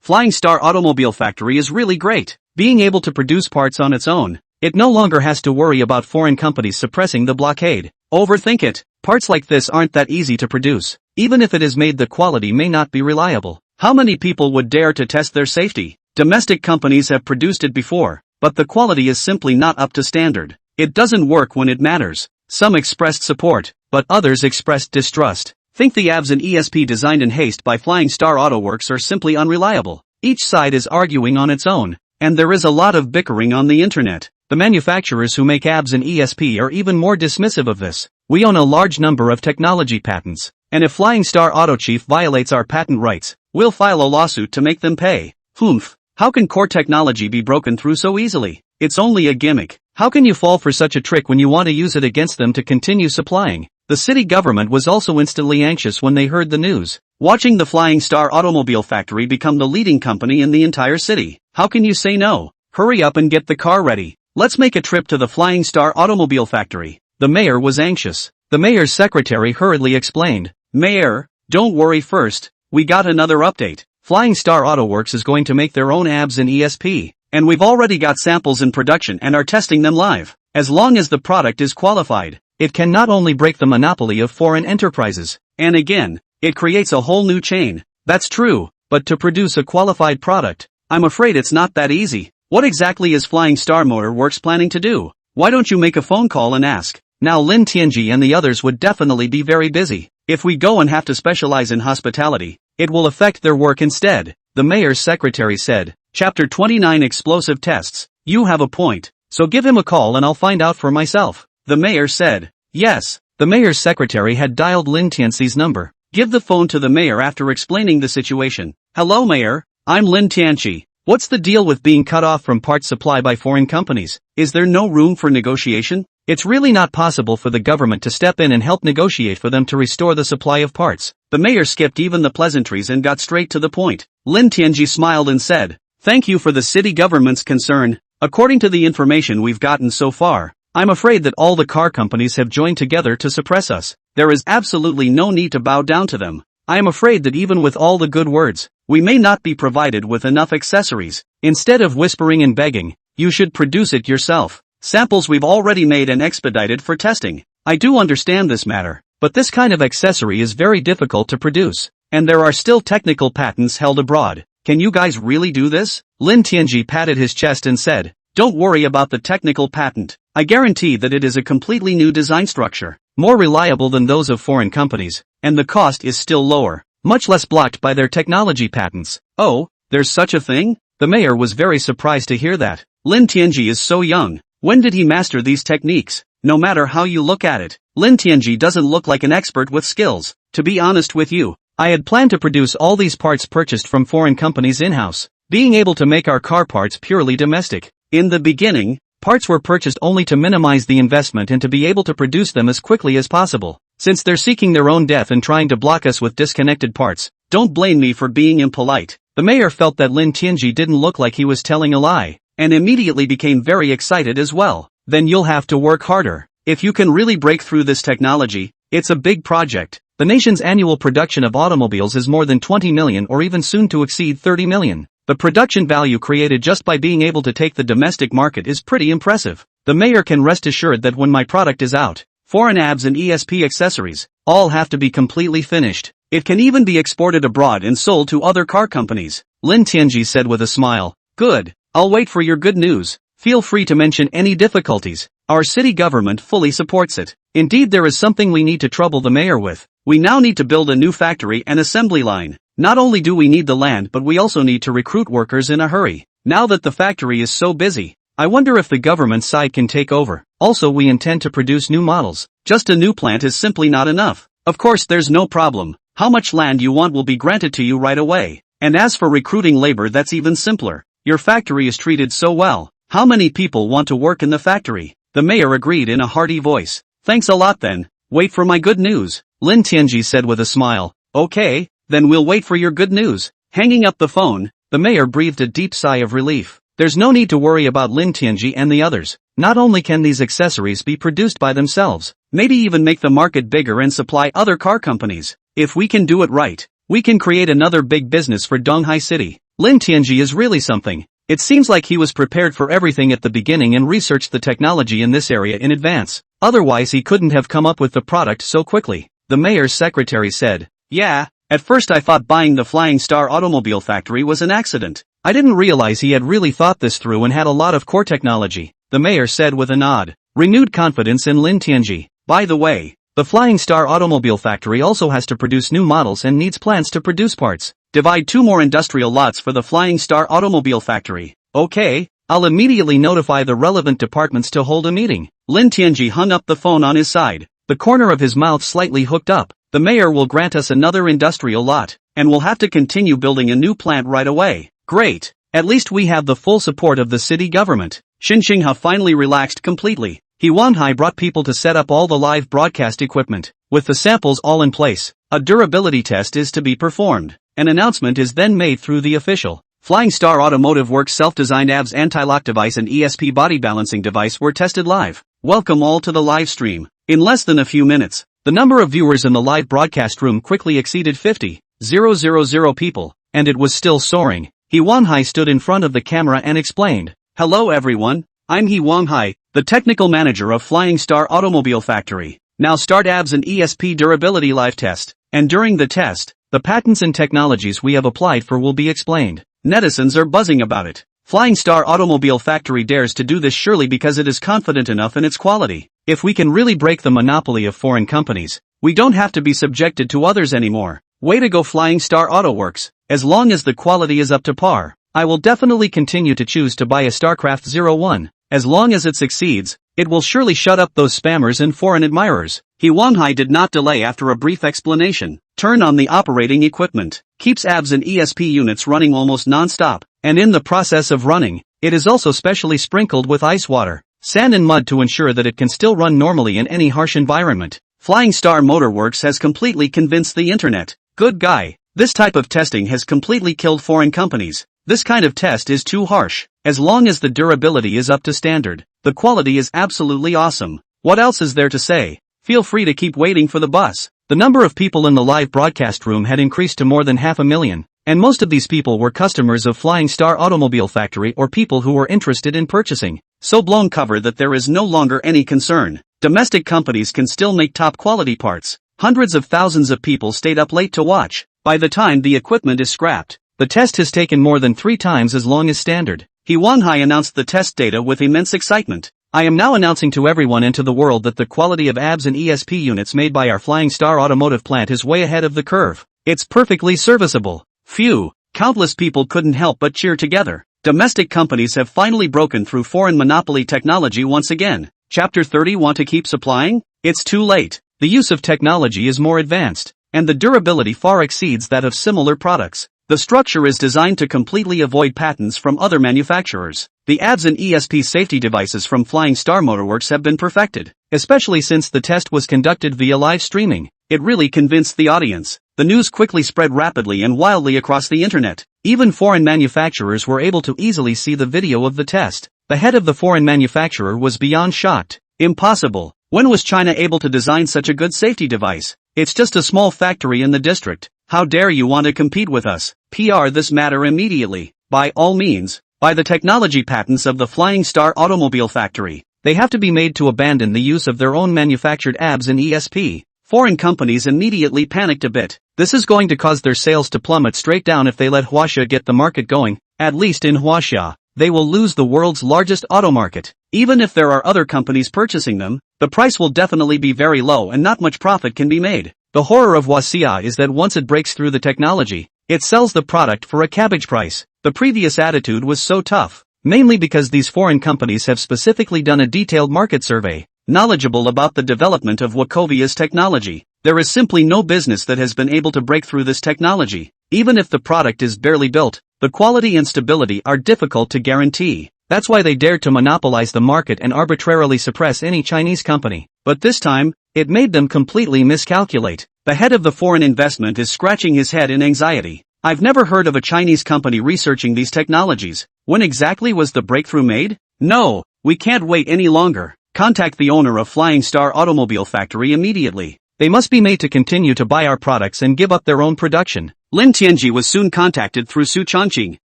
Flying Star Automobile Factory is really great. Being able to produce parts on its own, it no longer has to worry about foreign companies suppressing the blockade. Overthink it. Parts like this aren't that easy to produce. Even if it is made, the quality may not be reliable. How many people would dare to test their safety? Domestic companies have produced it before, but the quality is simply not up to standard. It doesn't work when it matters. Some expressed support, but others expressed distrust. Think the ABS and ESP designed in haste by Flying Star Auto Works are simply unreliable. Each side is arguing on its own, and there is a lot of bickering on the internet. The manufacturers who make abs and ESP are even more dismissive of this. We own a large number of technology patents, and if Flying Star Auto Chief violates our patent rights, we'll file a lawsuit to make them pay. Humph. How can core technology be broken through so easily? It's only a gimmick. How can you fall for such a trick when you want to use it against them to continue supplying? The city government was also instantly anxious when they heard the news. Watching the Flying Star Automobile Factory become the leading company in the entire city. How can you say no? Hurry up and get the car ready. Let's make a trip to the Flying Star Automobile Factory. The mayor was anxious. The mayor's secretary hurriedly explained. Mayor, don't worry first, we got another update. Flying Star Auto Works is going to make their own abs and ESP, and we've already got samples in production and are testing them live. As long as the product is qualified, it can not only break the monopoly of foreign enterprises, and again, it creates a whole new chain. That's true, but to produce a qualified product, I'm afraid it's not that easy. What exactly is Flying Star Motor Works planning to do? Why don't you make a phone call and ask? Now Lin Tianji and the others would definitely be very busy. If we go and have to specialize in hospitality, it will affect their work instead, the mayor's secretary said. Chapter 29 Explosive Tests. You have a point, so give him a call and I'll find out for myself, the mayor said. Yes, the mayor's secretary had dialed Lin Tianxi's number. Give the phone to the mayor after explaining the situation. Hello mayor, I'm Lin Tianxi. What's the deal with being cut off from parts supply by foreign companies? Is there no room for negotiation? It's really not possible for the government to step in and help negotiate for them to restore the supply of parts. The mayor skipped even the pleasantries and got straight to the point. Lin Tianji smiled and said, thank you for the city government's concern. According to the information we've gotten so far, I'm afraid that all the car companies have joined together to suppress us. There is absolutely no need to bow down to them. I am afraid that even with all the good words, we may not be provided with enough accessories. Instead of whispering and begging, you should produce it yourself. Samples we've already made and expedited for testing. I do understand this matter, but this kind of accessory is very difficult to produce, and there are still technical patents held abroad. Can you guys really do this? Lin Tianji patted his chest and said, don't worry about the technical patent. I guarantee that it is a completely new design structure, more reliable than those of foreign companies, and the cost is still lower, much less blocked by their technology patents. Oh, there's such a thing? The mayor was very surprised to hear that. Lin Tianji is so young. When did he master these techniques? No matter how you look at it, Lin Tianji doesn't look like an expert with skills. To be honest with you, I had planned to produce all these parts purchased from foreign companies in-house, being able to make our car parts purely domestic. In the beginning, parts were purchased only to minimize the investment and to be able to produce them as quickly as possible. Since they're seeking their own death and trying to block us with disconnected parts, don't blame me for being impolite. The mayor felt that Lin Tianji didn't look like he was telling a lie, and immediately became very excited as well. Then you'll have to work harder. If you can really break through this technology, it's a big project. The nation's annual production of automobiles is more than 20 million or even soon to exceed 30 million. The production value created just by being able to take the domestic market is pretty impressive. The mayor can rest assured that when my product is out, foreign abs and ESP accessories all have to be completely finished. It can even be exported abroad and sold to other car companies. Lin Tianji said with a smile. Good. I'll wait for your good news. Feel free to mention any difficulties. Our city government fully supports it. Indeed, there is something we need to trouble the mayor with. We now need to build a new factory and assembly line. Not only do we need the land, but we also need to recruit workers in a hurry. Now that the factory is so busy, I wonder if the government side can take over. Also, we intend to produce new models. Just a new plant is simply not enough. Of course, there's no problem. How much land you want will be granted to you right away. And as for recruiting labor, that's even simpler. Your factory is treated so well. How many people want to work in the factory? The mayor agreed in a hearty voice. Thanks a lot then. Wait for my good news, Lin Tianji said with a smile. Okay, then we'll wait for your good news. Hanging up the phone, the mayor breathed a deep sigh of relief. There's no need to worry about Lin Tianji and the others. Not only can these accessories be produced by themselves, maybe even make the market bigger and supply other car companies. If we can do it right, we can create another big business for Donghai City. Lin Tianji is really something. It seems like he was prepared for everything at the beginning and researched the technology in this area in advance. Otherwise he couldn't have come up with the product so quickly. The mayor's secretary said, yeah, at first I thought buying the Flying Star Automobile Factory was an accident. I didn't realize he had really thought this through and had a lot of core technology, the mayor said with a nod. Renewed confidence in Lin Tianji. By the way, the Flying Star Automobile Factory also has to produce new models and needs plants to produce parts. Divide 2 more industrial lots for the Flying Star Automobile Factory. Okay, I'll immediately notify the relevant departments to hold a meeting. Lin Tianji hung up the phone on his side, the corner of his mouth slightly hooked up. The mayor will grant us another industrial lot, and we'll have to continue building a new plant right away. Great. At least we have the full support of the city government. Xin Xinghe finally relaxed completely. He Wanhai brought people to set up all the live broadcast equipment. With the samples all in place, a durability test is to be performed. An announcement is then made through the official. Flying Star Automotive Works self-designed ABS anti-lock device and ESP body balancing device were tested live. Welcome all to the live stream. In less than a few minutes, the number of viewers in the live broadcast room quickly exceeded 50,000 people, and it was still soaring. He Wanhai stood in front of the camera and explained, "Hello everyone, I'm He Wanhai, the technical manager of Flying Star Automobile Factory. Now start ABS and ESP durability live test, and during the test, the patents and technologies we have applied for will be explained." Netizens are buzzing about it. Flying Star Automobile Factory dares to do this surely because it is confident enough in its quality. If we can really break the monopoly of foreign companies, we don't have to be subjected to others anymore. Way to go Flying Star Auto Works. As long as the quality is up to par, I will definitely continue to choose to buy a StarCraft 01. As long as it succeeds, it will surely shut up those spammers and foreign admirers. He Wanhai did not delay after a brief explanation. Turn on the operating equipment. Keeps ABS and ESP units running almost non-stop, and in the process of running, it is also specially sprinkled with ice water, sand and mud to ensure that it can still run normally in any harsh environment. Flying Star Motor Works has completely convinced the internet. Good guy. This type of testing has completely killed foreign companies. This kind of test is too harsh. As long as the durability is up to standard, the quality is absolutely awesome. What else is there to say? Feel free to keep waiting for the bus. The number of people in the live broadcast room had increased to more than 500,000, and most of these people were customers of Flying Star Automobile Factory or people who were interested in purchasing. So blown cover that there is no longer any concern. Domestic companies can still make top quality parts. Hundreds of thousands of people stayed up late to watch. By the time the equipment is scrapped, the test has taken more than 3 times as long as standard. He Wanhai announced the test data with immense excitement. I am now announcing to everyone and to the world that the quality of ABS and ESP units made by our Flying Star Automotive plant is way ahead of the curve. It's perfectly serviceable. Phew, countless people couldn't help but cheer together. Domestic companies have finally broken through foreign monopoly technology once again. Chapter 30. Want to keep supplying? It's too late. The use of technology is more advanced, and the durability far exceeds that of similar products. The structure is designed to completely avoid patents from other manufacturers. The ABS and ESP safety devices from Flying Star Motorworks have been perfected, especially since the test was conducted via live streaming. It really convinced the audience. The news quickly spread rapidly and wildly across the internet. Even foreign manufacturers were able to easily see the video of the test. The head of the foreign manufacturer was beyond shocked. Impossible. When was China able to design such a good safety device? It's just a small factory in the district. How dare you want to compete with us? PR this matter immediately. By all means. By the technology patents of the Flying Star Automobile Factory. They have to be made to abandon the use of their own manufactured ABS and ESP. Foreign companies immediately panicked a bit. This is going to cause their sales to plummet straight down if they let Huaxia get the market going. At least in Huaxia, they will lose the world's largest auto market. Even if there are other companies purchasing them, the price will definitely be very low and not much profit can be made. The horror of Huaxia is that once it breaks through the technology, it sells the product for a cabbage price. The previous attitude was so tough, mainly because these foreign companies have specifically done a detailed market survey, knowledgeable about the development of Wackovia's technology. There is simply no business that has been able to break through this technology. Even if the product is barely built, the quality and stability are difficult to guarantee. That's why they dared to monopolize the market and arbitrarily suppress any Chinese company. But this time, it made them completely miscalculate. The head of the foreign investment is scratching his head in anxiety. I've never heard of a Chinese company researching these technologies. When exactly was the breakthrough made? No, we can't wait any longer. Contact the owner of Flying Star Automobile Factory immediately. They must be made to continue to buy our products and give up their own production. Lin Tianji was soon contacted through Su Changqing.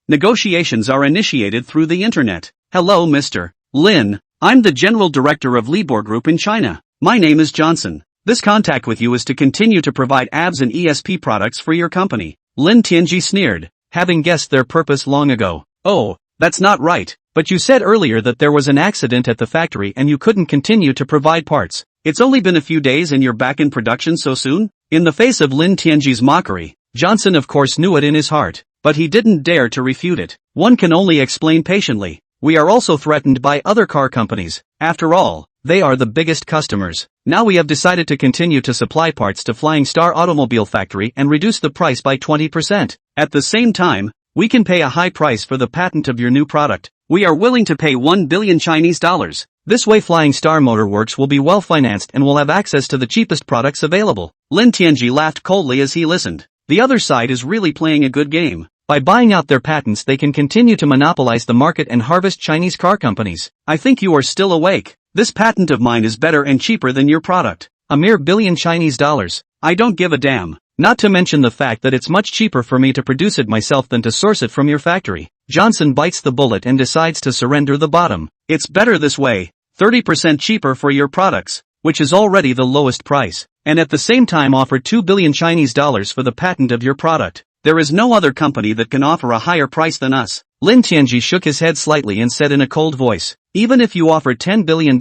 Negotiations are initiated through the internet. Hello Mr. Lin, I'm the General Director of Libor Group in China. My name is Johnson. This contact with you is to continue to provide ABS and ESP products for your company. Lin Tianji sneered, having guessed their purpose long ago. Oh, that's not right. But you said earlier that there was an accident at the factory and you couldn't continue to provide parts. It's only been a few days and you're back in production so soon? In the face of Lin Tianji's mockery, Johnson of course knew it in his heart, but he didn't dare to refute it. One can only explain patiently. we are also threatened by other car companies. After all, they are the biggest customers. Now we have decided to continue to supply parts to Flying Star Automobile Factory and reduce the price by 20%. At the same time, we can pay a high price for the patent of your new product. We are willing to pay 1 billion Chinese dollars. This way Flying Star Motor Works will be well financed and will have access to the cheapest products available. Lin Tianji laughed coldly as he listened. The other side is really playing a good game. By buying out their patents they can continue to monopolize the market and harvest Chinese car companies. I think you are still awake. This patent of mine is better and cheaper than your product. A mere billion Chinese dollars. I don't give a damn. Not to mention the fact that it's much cheaper for me to produce it myself than to source it from your factory. Johnson bites the bullet and decides to surrender the bottom. It's better this way. 30% cheaper for your products, which is already the lowest price, and at the same time offer 2 billion Chinese dollars for the patent of your product. There is no other company that can offer a higher price than us. Lin Tianji shook his head slightly and said in a cold voice, even if you offer $10 billion,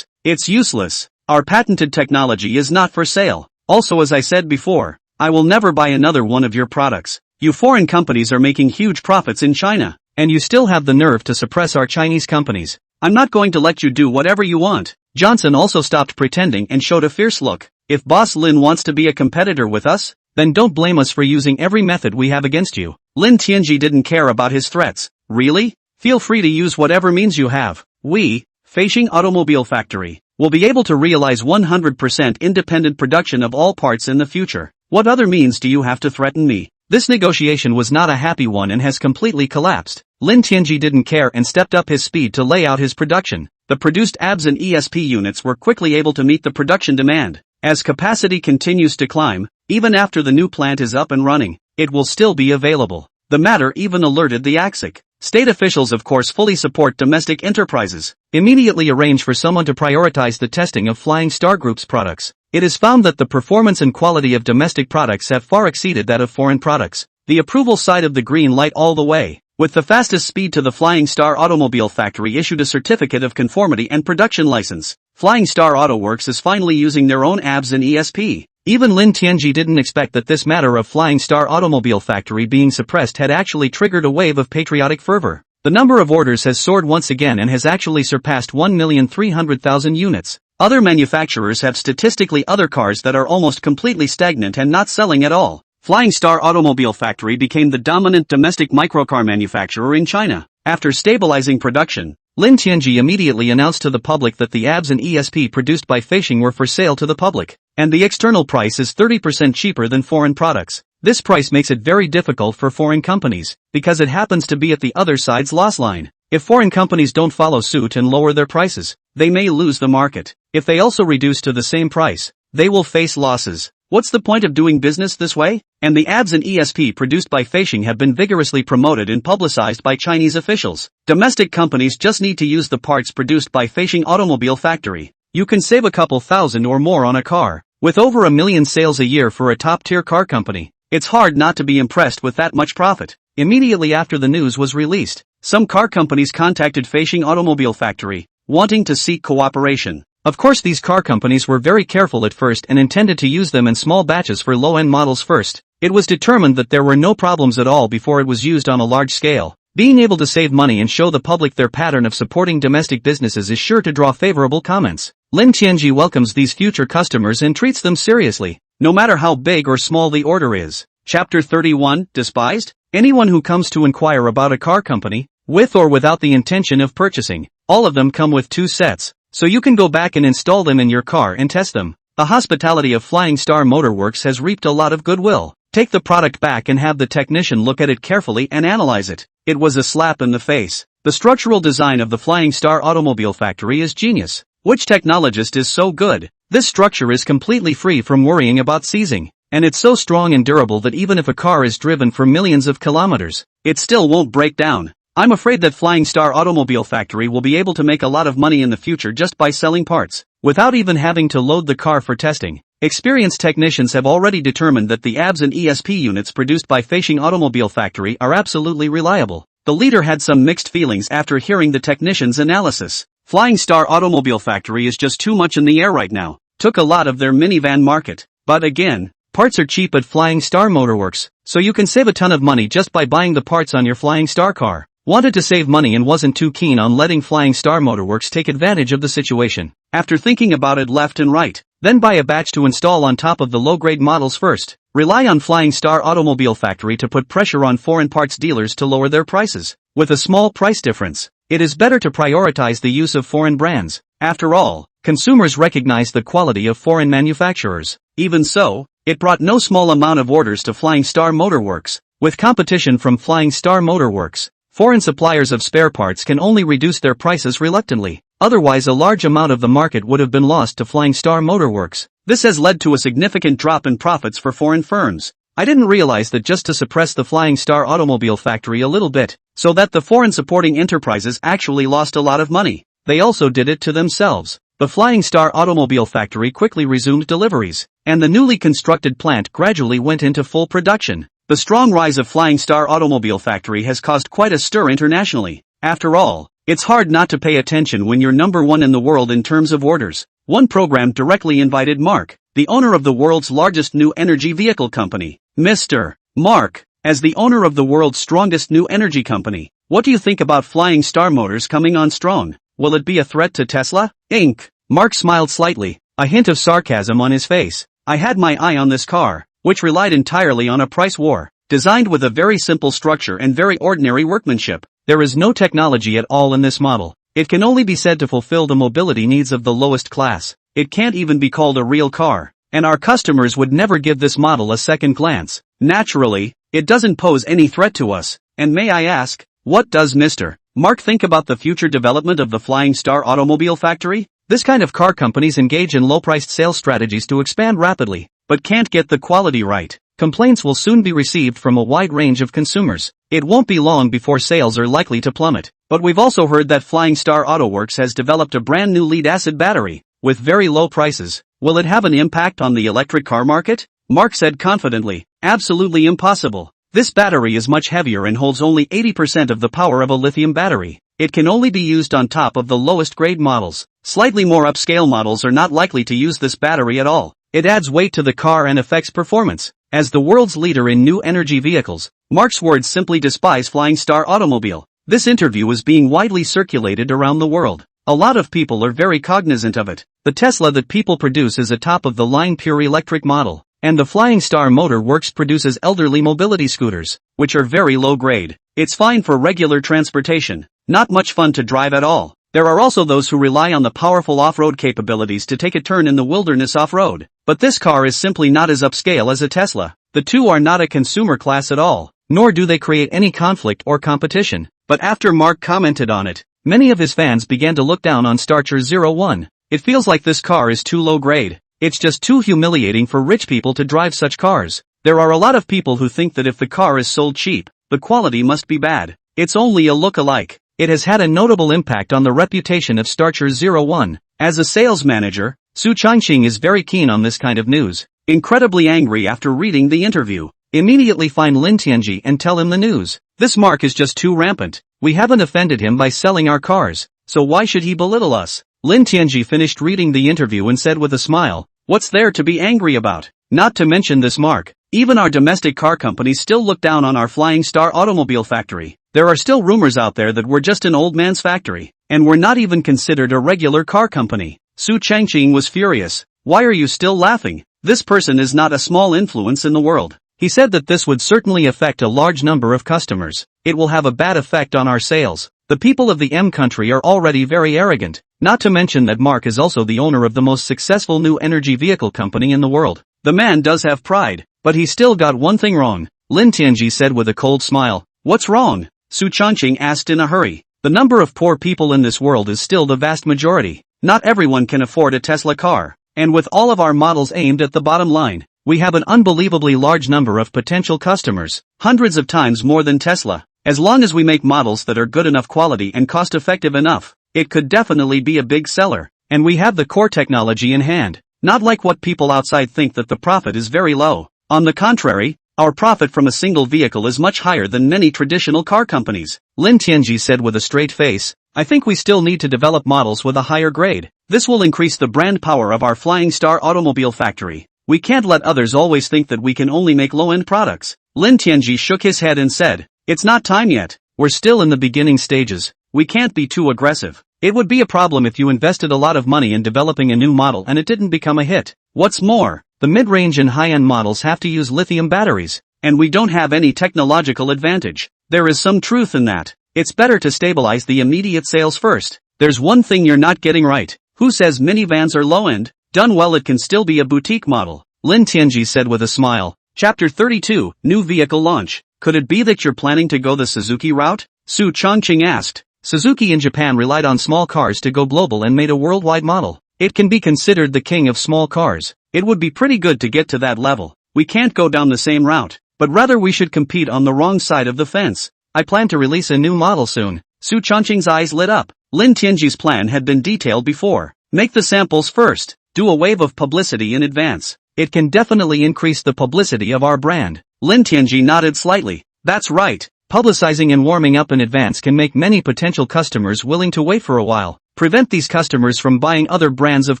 it's useless. Our patented technology is not for sale. Also, as I said before, I will never buy another one of your products. You foreign companies are making huge profits in China, and you still have the nerve to suppress our Chinese companies. I'm not going to let you do whatever you want. Johnson also stopped pretending and showed a fierce look. If Boss Lin wants to be a competitor with us, then don't blame us for using every method we have against you. Lin Tianji didn't care about his threats. Really? Feel free to use whatever means you have. We, Feishing Automobile Factory, will be able to realize 100% independent production of all parts in the future. What other means do you have to threaten me? This negotiation was not a happy one and has completely collapsed. Lin Tianji didn't care and stepped up his speed to lay out his production. The produced ABS and ESP units were quickly able to meet the production demand. As capacity continues to climb, even after the new plant is up and running, it will still be available. The matter even alerted the AXIC. State officials of course fully support domestic enterprises. Immediately arrange for someone to prioritize the testing of Flying Star Group's products. It is found that the performance and quality of domestic products have far exceeded that of foreign products. The approval side of the green light all the way. With the fastest speed to the Flying Star Automobile Factory issued a certificate of conformity and production license. Flying Star Auto Works is finally using their own ABS and ESP. Even Lin Tianji didn't expect that this matter of Flying Star Automobile Factory being suppressed had actually triggered a wave of patriotic fervor. The number of orders has soared once again and has actually surpassed 1,300,000 units. Other manufacturers have statistically other cars that are almost completely stagnant and not selling at all. Flying Star Automobile Factory became the dominant domestic microcar manufacturer in China. After stabilizing production, Lin Tianji immediately announced to the public that the ABS and ESP produced by Feishing were for sale to the public, and the external price is 30% cheaper than foreign products. This price makes it very difficult for foreign companies, because it happens to be at the other side's loss line. If foreign companies don't follow suit and lower their prices, they may lose the market. If they also reduce to the same price, they will face losses. What's the point of doing business this way? And the ABS and ESP produced by Feishing have been vigorously promoted and publicized by Chinese officials. Domestic companies just need to use the parts produced by Feishing Automobile Factory. You can save a couple thousand or more on a car. With over 1 million sales a year for a top-tier car company, it's hard not to be impressed with that much profit. Immediately after the news was released, some car companies contacted Feishing Automobile Factory, wanting to seek cooperation. Of course these car companies were very careful at first and intended to use them in small batches for low-end models first. It was determined that there were no problems at all before it was used on a large scale. Being able to save money and show the public their pattern of supporting domestic businesses is sure to draw favorable comments. Lin Tianji welcomes these future customers and treats them seriously, no matter how big or small the order is. Chapter 31, Despised? Anyone who comes to inquire about a car company, with or without the intention of purchasing, all of them come with 2 sets. So you can go back and install them in your car and test them. The hospitality of Flying Star Motor Works has reaped a lot of goodwill. Take the product back and have the technician look at it carefully and analyze it. It was a slap in the face. The structural design of the Flying Star Automobile Factory is genius. Which technologist is so good? This structure is completely free from worrying about seizing. And it's so strong and durable that even if a car is driven for millions of kilometers, it still won't break down. I'm afraid that Flying Star Automobile Factory will be able to make a lot of money in the future just by selling parts, without even having to load the car for testing. Experienced technicians have already determined that the ABS and ESP units produced by Feishing Automobile Factory are absolutely reliable. The leader had some mixed feelings after hearing the technician's analysis. Flying Star Automobile Factory is just too much in the air right now. Took a lot of their minivan market. But again, parts are cheap at Flying Star Motor Works, so you can save a ton of money just by buying the parts on your Flying Star car. wanted to save money and wasn't too keen on letting Flying Star Motorworks take advantage of the situation. After thinking about it left and right, then buy a batch to install on top of the low-grade models first. Rely on Flying Star Automobile Factory to put pressure on foreign parts dealers to lower their prices. With a small price difference, it is better to prioritize the use of foreign brands. After all, consumers recognize the quality of foreign manufacturers. Even so, it brought no small amount of orders to Flying Star Motorworks. With competition from Flying Star Motorworks, foreign suppliers of spare parts can only reduce their prices reluctantly. Otherwise, a large amount of the market would have been lost to Flying Star Motorworks. This has led to a significant drop in profits for foreign firms. I didn't realize that just to suppress the Flying Star Automobile Factory a little bit, so that the foreign supporting enterprises actually lost a lot of money. They also did it to themselves. The Flying Star Automobile Factory quickly resumed deliveries, and the newly constructed plant gradually went into full production. The strong rise of Flying Star Automobile Factory has caused quite a stir internationally. After all, it's hard not to pay attention when you're number one in the world in terms of orders. One program directly invited Mark, the owner of the world's largest new energy vehicle company. Mr. Mark, as the owner of the world's strongest new energy company, what do you think about Flying Star Motors coming on strong? Will it be a threat to Tesla, Inc.? Mark smiled slightly, a hint of sarcasm on his face. I had my eye on this car, which relied entirely on a price war. Designed with a very simple structure and very ordinary workmanship, there is no technology at all in this model. It can only be said to fulfill the mobility needs of the lowest class. It can't even be called a real car, and our customers would never give this model a second glance. Naturally, it doesn't pose any threat to us. And may I ask, what does Mr. Mark think about the future development of the Flying Star Automobile Factory? This kind of car companies engage in low-priced sales strategies to expand rapidly, but can't get the quality right. Complaints will soon be received from a wide range of consumers. It won't be long before sales are likely to plummet. But we've also heard that Flying Star Autoworks has developed a brand new lead-acid battery, with very low prices. Will it have an impact on the electric car market? Mark said confidently, absolutely impossible. This battery is much heavier and holds only 80% of the power of a lithium battery. It can only be used on top of the lowest grade models. Slightly more upscale models are not likely to use this battery at all. It adds weight to the car and affects performance. As the world's leader in new energy vehicles, Mark's words simply despise Flying Star Automobile. This interview is being widely circulated around the world. A lot of people are very cognizant of it. The Tesla that people produce is a top-of-the-line pure electric model, and the Flying Star Motor Works produces elderly mobility scooters, which are very low grade. It's fine for regular transportation, not much fun to drive at all. There are also those who rely on the powerful off-road capabilities to take a turn in the wilderness off-road. But this car is simply not as upscale as a Tesla. The two are not a consumer class at all, nor do they create any conflict or competition. But after Mark commented on it, many of his fans began to look down on Starcher 01. It feels like this car is too low grade. It's just too humiliating for rich people to drive such cars. There are a lot of people who think that if the car is sold cheap, the quality must be bad. It's only a look-alike. It has had a notable impact on the reputation of Starcher 01. As a sales manager, Su Changqing is very keen on this kind of news. Incredibly angry after reading the interview. Immediately find Lin Tianji and tell him the news. This Mark is just too rampant. We haven't offended him by selling our cars, so why should he belittle us? Lin Tianji finished reading the interview and said with a smile, what's there to be angry about? Not to mention this Mark. Even our domestic car companies still look down on our Flying Star Automobile Factory. There are still rumors out there that we're just an old man's factory, and we're not even considered a regular car company. Su Changqing was furious. Why are you still laughing? This person is not a small influence in the world. He said that this would certainly affect a large number of customers. It will have a bad effect on our sales. The people of the M country are already very arrogant, not to mention that Mark is also the owner of the most successful new energy vehicle company in the world. The man does have pride, but he still got one thing wrong. Lin Tianji said with a cold smile. What's wrong? Su Changqing asked in a hurry. The number of poor people in this world is still the vast majority. Not everyone can afford a Tesla car. And with all of our models aimed at the bottom line, we have an unbelievably large number of potential customers, hundreds of times more than Tesla. As long as we make models that are good enough quality and cost-effective enough, it could definitely be a big seller. And we have the core technology in hand. Not like what people outside think that the profit is very low. On the contrary, our profit from a single vehicle is much higher than many traditional car companies. Lin Tianji said with a straight face, I think we still need to develop models with a higher grade. This will increase the brand power of our Flying Star Automobile Factory. We can't let others always think that we can only make low-end products. Lin Tianji shook his head and said, it's not time yet. We're still in the beginning stages. We can't be too aggressive. It would be a problem if you invested a lot of money in developing a new model and it didn't become a hit. What's more, the mid-range and high-end models have to use lithium batteries, and we don't have any technological advantage. There is some truth in that. It's better to stabilize the immediate sales first. There's one thing you're not getting right. Who says minivans are low-end? Done well it can still be a boutique model, Lin Tianji said with a smile. Chapter 32, New Vehicle Launch. Could it be that you're planning to go the Suzuki route? Su Chongqing asked. Suzuki in Japan relied on small cars to go global and made a worldwide model. It can be considered the king of small cars. It would be pretty good to get to that level. We can't go down the same route, but rather we should compete on the wrong side of the fence. I plan to release a new model soon. Su Chongqing's eyes lit up. Lin Tianji's plan had been detailed before. Make the samples first. Do a wave of publicity in advance. It can definitely increase the publicity of our brand. Lin Tianji nodded slightly. That's right. Publicizing and warming up in advance can make many potential customers willing to wait for a while. Prevent these customers from buying other brands of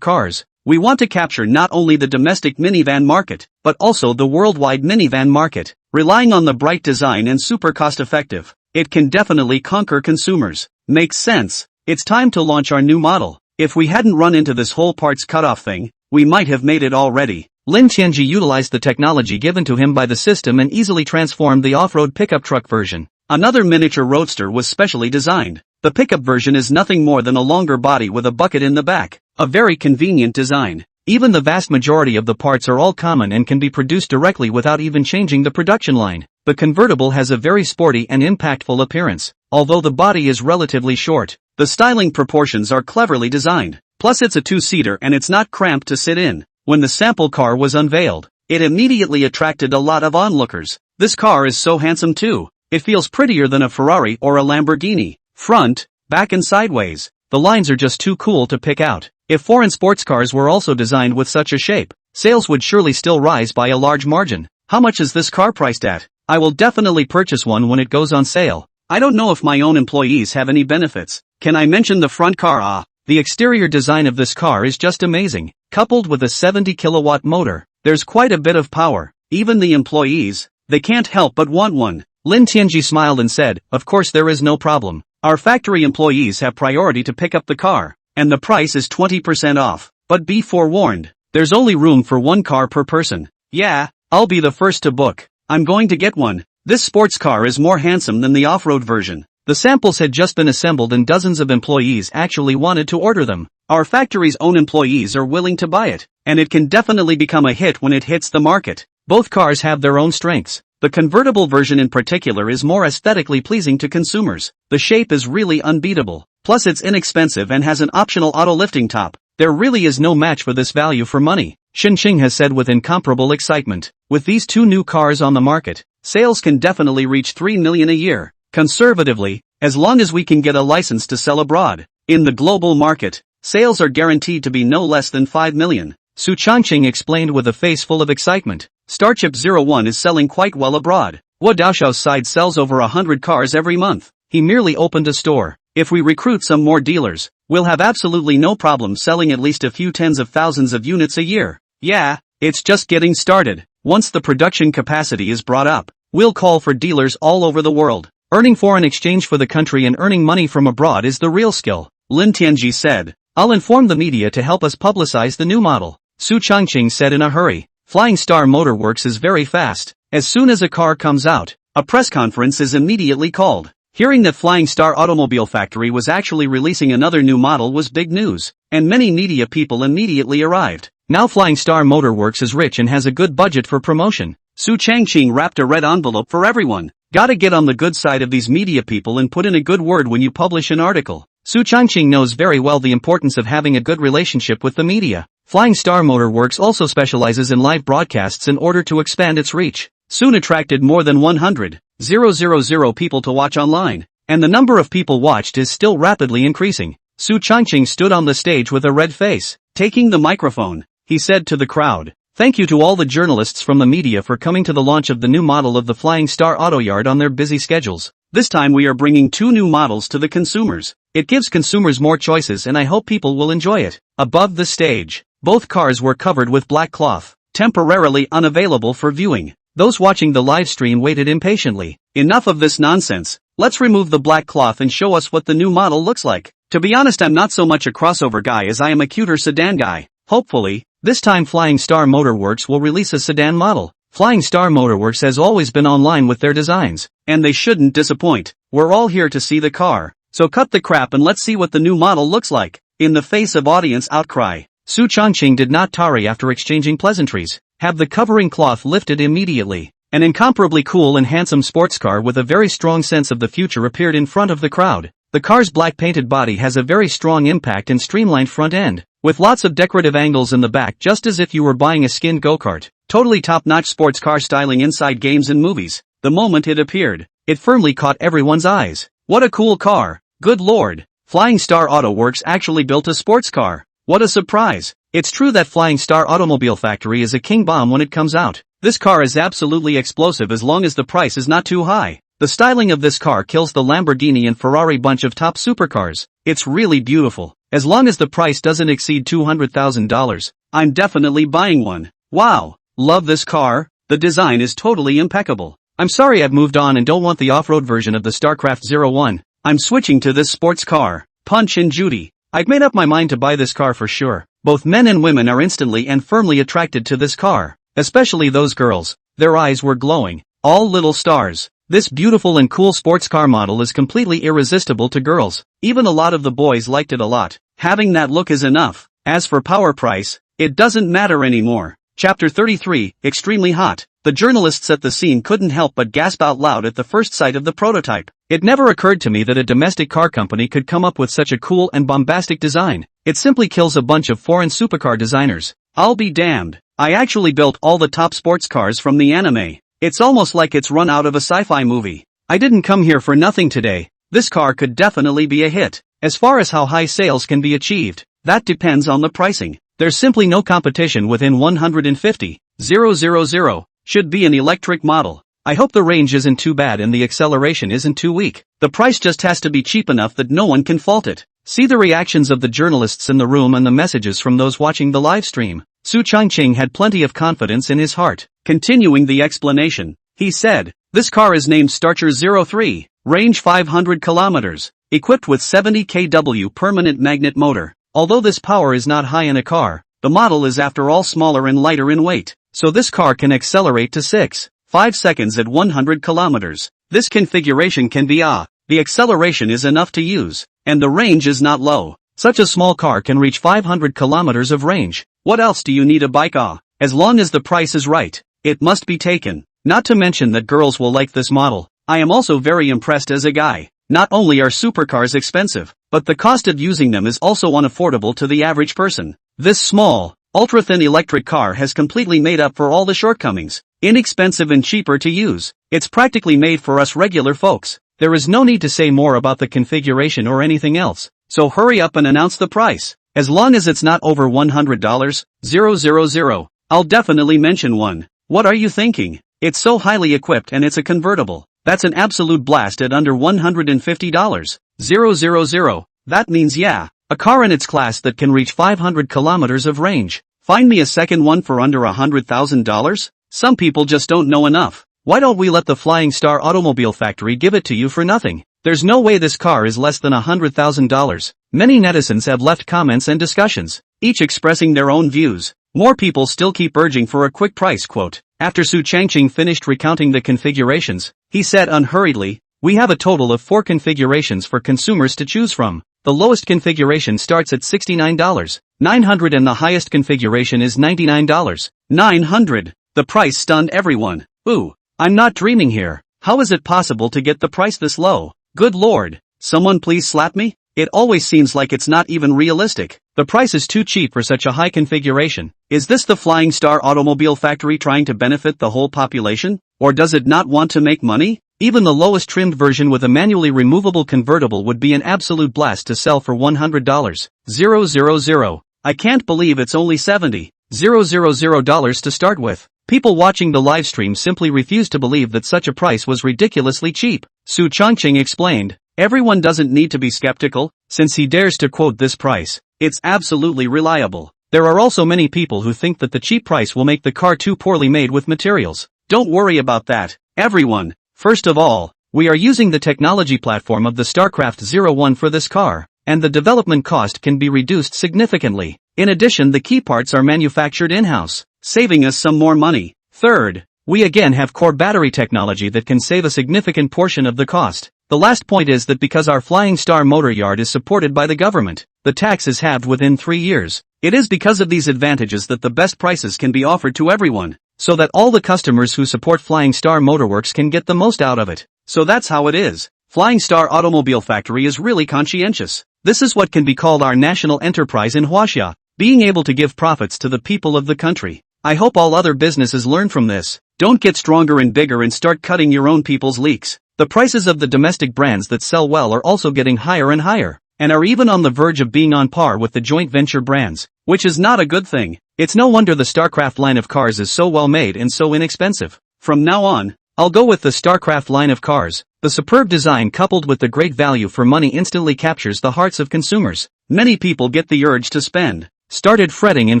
cars. We want to capture not only the domestic minivan market, but also the worldwide minivan market. Relying on the bright design and super cost-effective, it can definitely conquer consumers. Makes sense. It's time to launch our new model. If we hadn't run into this whole parts cutoff thing, we might have made it already. Lin Tianji utilized the technology given to him by the system and easily transformed the off-road pickup truck version. Another miniature roadster was specially designed. The pickup version is nothing more than a longer body with a bucket in the back. A very convenient design. Even the vast majority of the parts are all common and can be produced directly without even changing the production line. The convertible has a very sporty and impactful appearance. Although the body is relatively short, the styling proportions are cleverly designed. Plus it's a two-seater and it's not cramped to sit in. When the sample car was unveiled, it immediately attracted a lot of onlookers. This car is so handsome too. It feels prettier than a Ferrari or a Lamborghini. Front, back and sideways. The lines are just too cool to pick out. If foreign sports cars were also designed with such a shape, sales would surely still rise by a large margin. How much is this car priced at? I will definitely purchase one when it goes on sale. I don't know if my own employees have any benefits. Can I mention the front car? The exterior design of this car is just amazing. Coupled with a 70 kilowatt motor, there's quite a bit of power. Even the employees, they can't help but want one. Lin Tianji smiled and said, of course there is no problem. Our factory employees have priority to pick up the car, and the price is 20% off. But be forewarned, there's only room for one car per person. Yeah, I'll be the first to book. I'm going to get one. This sports car is more handsome than the off-road version. The samples had just been assembled and dozens of employees actually wanted to order them. Our factory's own employees are willing to buy it, and it can definitely become a hit when it hits the market. Both cars have their own strengths. The convertible version in particular is more aesthetically pleasing to consumers. The shape is really unbeatable. Plus it's inexpensive and has an optional auto-lifting top. There really is no match for this value for money, Xinqing has said with incomparable excitement. With these two new cars on the market, sales can definitely reach 3 million a year. Conservatively, as long as we can get a license to sell abroad. In the global market, sales are guaranteed to be no less than 5 million. Su Chongqing explained with a face full of excitement. Starship 01 is selling quite well abroad. Wu Daoshao's side sells over 100 cars every month. He merely opened a store. If we recruit some more dealers, we'll have absolutely no problem selling at least a few tens of thousands of units a year. Yeah, it's just getting started. Once the production capacity is brought up, we'll call for dealers all over the world. Earning foreign exchange for the country and earning money from abroad is the real skill, Lin Tianji said. I'll inform the media to help us publicize the new model, Su Chongqing said in a hurry. Flying Star Motor Works is very fast. As soon as a car comes out, a press conference is immediately called. Hearing that Flying Star Automobile Factory was actually releasing another new model was big news, and many media people immediately arrived. Now Flying Star Motor Works is rich and has a good budget for promotion. Su Chongqing wrapped a red envelope for everyone. Gotta get on the good side of these media people and put in a good word when you publish an article. Su Chongqing knows very well the importance of having a good relationship with the media. Flying Star Motor Works also specializes in live broadcasts in order to expand its reach. Soon attracted more than 100,000 people to watch online, and the number of people watched is still rapidly increasing. Su Chongqing stood on the stage with a red face. Taking the microphone, he said to the crowd, "Thank you to all the journalists from the media for coming to the launch of the new model of the Flying Star Auto Yard on their busy schedules. This time we are bringing 2 new models to the consumers. It gives consumers more choices and I hope people will enjoy it." Above the stage, both cars were covered with black cloth, temporarily unavailable for viewing. Those watching the live stream waited impatiently. Enough of this nonsense. Let's remove the black cloth and show us what the new model looks like. To be honest, I'm not so much a crossover guy as I am a cuter sedan guy. Hopefully, this time Flying Star Motorworks will release a sedan model. Flying Star Motorworks has always been online with their designs, and they shouldn't disappoint. We're all here to see the car, so cut the crap and let's see what the new model looks like. In the face of audience outcry, Su Changqing did not tarry after exchanging pleasantries. Have the covering cloth lifted immediately. An incomparably cool and handsome sports car with a very strong sense of the future appeared in front of the crowd. The car's black painted body has a very strong impact and streamlined front end, with lots of decorative angles in the back, just as if you were buying a skinned go-kart. Totally top-notch sports car styling inside games and movies. The moment it appeared, it firmly caught everyone's eyes. What a cool car. Good lord. Flying Star Auto Works actually built a sports car. What a surprise. It's true that Flying Star Automobile Factory is a king bomb when it comes out. This car is absolutely explosive as long as the price is not too high. The styling of this car kills the Lamborghini and Ferrari bunch of top supercars. It's really beautiful. As long as the price doesn't exceed $200,000, I'm definitely buying one. Wow. Love this car. The design is totally impeccable. I'm sorry I've moved on and don't want the off-road version of the StarCraft 01. I'm switching to this sports car. Punch and Judy. I've made up my mind to buy this car for sure. Both men and women are instantly and firmly attracted to this car. Especially those girls. Their eyes were glowing. All little stars. This beautiful and cool sports car model is completely irresistible to girls. Even a lot of the boys liked it a lot. Having that look is enough. As for power price, it doesn't matter anymore. Chapter 33, Extremely Hot. The journalists at the scene couldn't help but gasp out loud at the first sight of the prototype. It never occurred to me that a domestic car company could come up with such a cool and bombastic design. It simply kills a bunch of foreign supercar designers. I'll be damned. I actually built all the top sports cars from the anime. It's almost like it's run out of a sci-fi movie. I didn't come here for nothing today. This car could definitely be a hit. As far as how high sales can be achieved, that depends on the pricing. There's simply no competition within 150,000. Should be an electric model. I hope the range isn't too bad and the acceleration isn't too weak. The price just has to be cheap enough that no one can fault it. See the reactions of the journalists in the room and the messages from those watching the live stream. Su Changqing had plenty of confidence in his heart. Continuing the explanation, he said, this car is named Starcher 03, range 500 kilometers, equipped with 70 kW permanent magnet motor. Although this power is not high in a car, the model is after all smaller and lighter in weight, so this car can accelerate to 6.5 seconds at 100 kilometers. This configuration can be the acceleration is enough to use, and the range is not low. Such a small car can reach 500 kilometers of range. What else do you need a bike? As long as the price is right, it must be taken. Not to mention that girls will like this model. I am also very impressed as a guy. Not only are supercars expensive, but the cost of using them is also unaffordable to the average person. This small, ultra-thin electric car has completely made up for all the shortcomings. Inexpensive and cheaper to use. It's practically made for us regular folks. There is no need to say more about the configuration or anything else. So hurry up and announce the price. As long as it's not over $100,000, I'll definitely mention one. What are you thinking? It's so highly equipped and it's a convertible. That's an absolute blast at under $150,000. That means a car in its class that can reach 500 kilometers of range. Find me a second one for under $100,000? Some people just don't know enough. Why don't we let the Flying Star Automobile Factory give it to you for nothing? There's no way this car is less than $100,000. Many netizens have left comments and discussions, each expressing their own views. More people still keep urging for a quick price quote. After Su Changqing finished recounting the configurations, he said unhurriedly, we have a total of 4 configurations for consumers to choose from. The lowest configuration starts at $69.900 and the highest configuration is $99.900. The price stunned everyone. Ooh, I'm not dreaming here. How is it possible to get the price this low? Good lord. Someone please slap me? It always seems like it's not even realistic. The price is too cheap for such a high configuration. Is this the Flying Star Automobile Factory trying to benefit the whole population? Or does it not want to make money? Even the lowest trimmed version with a manually removable convertible would be an absolute blast to sell for $100,000. I can't believe it's only $70,000 to start with. People watching the livestream simply refused to believe that such a price was ridiculously cheap. Su Changqing explained, everyone doesn't need to be skeptical, since he dares to quote this price. It's absolutely reliable. There are also many people who think that the cheap price will make the car too poorly made with materials. Don't worry about that, everyone. First of all, We are using the technology platform of the StarCraft-01 for this car, and the development cost can be reduced significantly. In addition, the key parts are manufactured in-house, saving us some more money. Third, we again have core battery technology that can save a significant portion of the cost. The last point is that because our Flying Star motor yard is supported by the government, the tax is halved within 3 years. It is because of these advantages that the best prices can be offered to everyone, so that all the customers who support Flying Star Motorworks can get the most out of it. So that's how it is. Flying Star Automobile Factory is really conscientious. This is what can be called our national enterprise in Huaxia, being able to give profits to the people of the country. I hope all other businesses learn from this. Don't get stronger and bigger and start cutting your own people's leaks. The prices of the domestic brands that sell well are also getting higher and higher, and are even on the verge of being on par with the joint venture brands, which is not a good thing. It's no wonder the StarCraft line of cars is so well made and so inexpensive. From now on, I'll go with the StarCraft line of cars. The superb design coupled with the great value for money instantly captures the hearts of consumers. Many people get the urge to spend. Started fretting in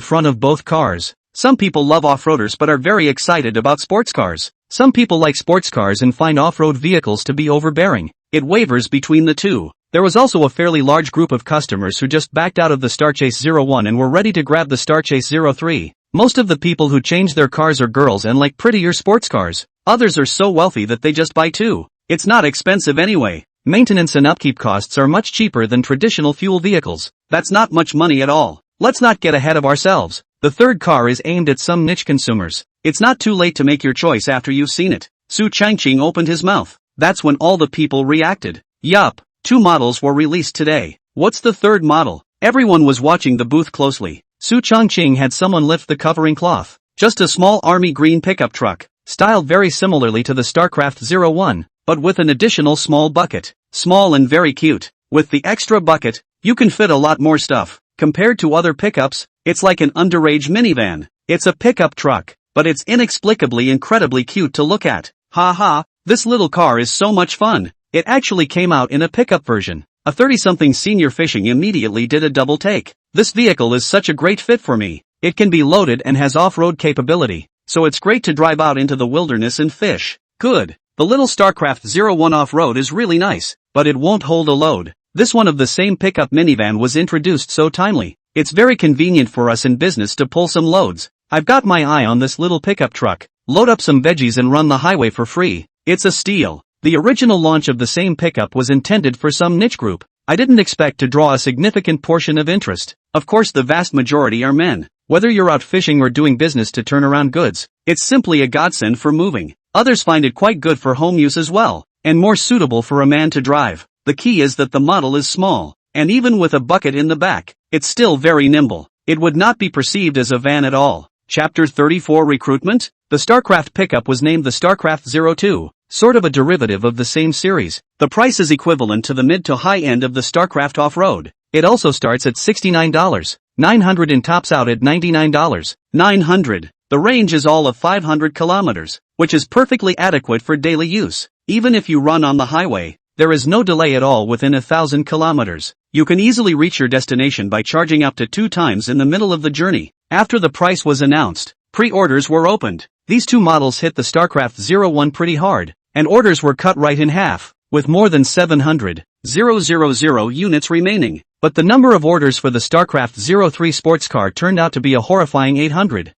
front of both cars. Some people love off-roaders but are very excited about sports cars. Some people like sports cars and find off-road vehicles to be overbearing. It wavers between the two. There was also a fairly large group of customers who just backed out of the Starchase 01 and were ready to grab the Starchase 03. Most of the people who change their cars are girls and like prettier sports cars. Others are so wealthy that they just buy two. It's not expensive anyway. Maintenance and upkeep costs are much cheaper than traditional fuel vehicles. That's not much money at all. Let's not get ahead of ourselves. The third car is aimed at some niche consumers. It's not too late to make your choice after you've seen it. Su Changqing opened his mouth. That's when all the people reacted. Yup, 2 models were released today. What's the third model? Everyone was watching the booth closely. Su Changqing had someone lift the covering cloth. Just a small army green pickup truck, styled very similarly to the StarCraft 01, but with an additional small bucket. Small and very cute. With the extra bucket, you can fit a lot more stuff. Compared to other pickups, it's like an underage minivan. It's a pickup truck, but it's inexplicably incredibly cute to look at. Ha, this little car is so much fun. It actually came out in a pickup version. A 30-something senior fishing immediately did a double take. This vehicle is such a great fit for me. It can be loaded and has off-road capability, so it's great to drive out into the wilderness and fish. Good. The little StarCraft 01 off-road is really nice, but it won't hold a load. This one of the same pickup minivan was introduced so timely. It's very convenient for us in business to pull some loads. I've got my eye on this little pickup truck. Load up some veggies and run the highway for free. It's a steal. The original launch of the same pickup was intended for some niche group. I didn't expect to draw a significant portion of interest. Of course, the vast majority are men. Whether you're out fishing or doing business to turn around goods, it's simply a godsend for moving. Others find it quite good for home use as well, and more suitable for a man to drive. The key is that the model is small, and even with a bucket in the back, it's still very nimble. It would not be perceived as a van at all. Chapter 34 Recruitment? The StarCraft pickup was named the StarCraft 02, sort of a derivative of the same series. The price is equivalent to the mid to high end of the StarCraft off-road. It also starts at $69.900 and tops out at $99.900. The range is all of 500 kilometers, which is perfectly adequate for daily use. Even if you run on the highway, there is no delay at all within 1,000 kilometers. You can easily reach your destination by charging up to 2 times in the middle of the journey. After the price was announced, pre-orders were opened. These 2 models hit the StarCraft 01 pretty hard, and orders were cut right in half, with more than 700,000 units remaining. But the number of orders for the StarCraft 03 sports car turned out to be a horrifying 800,000.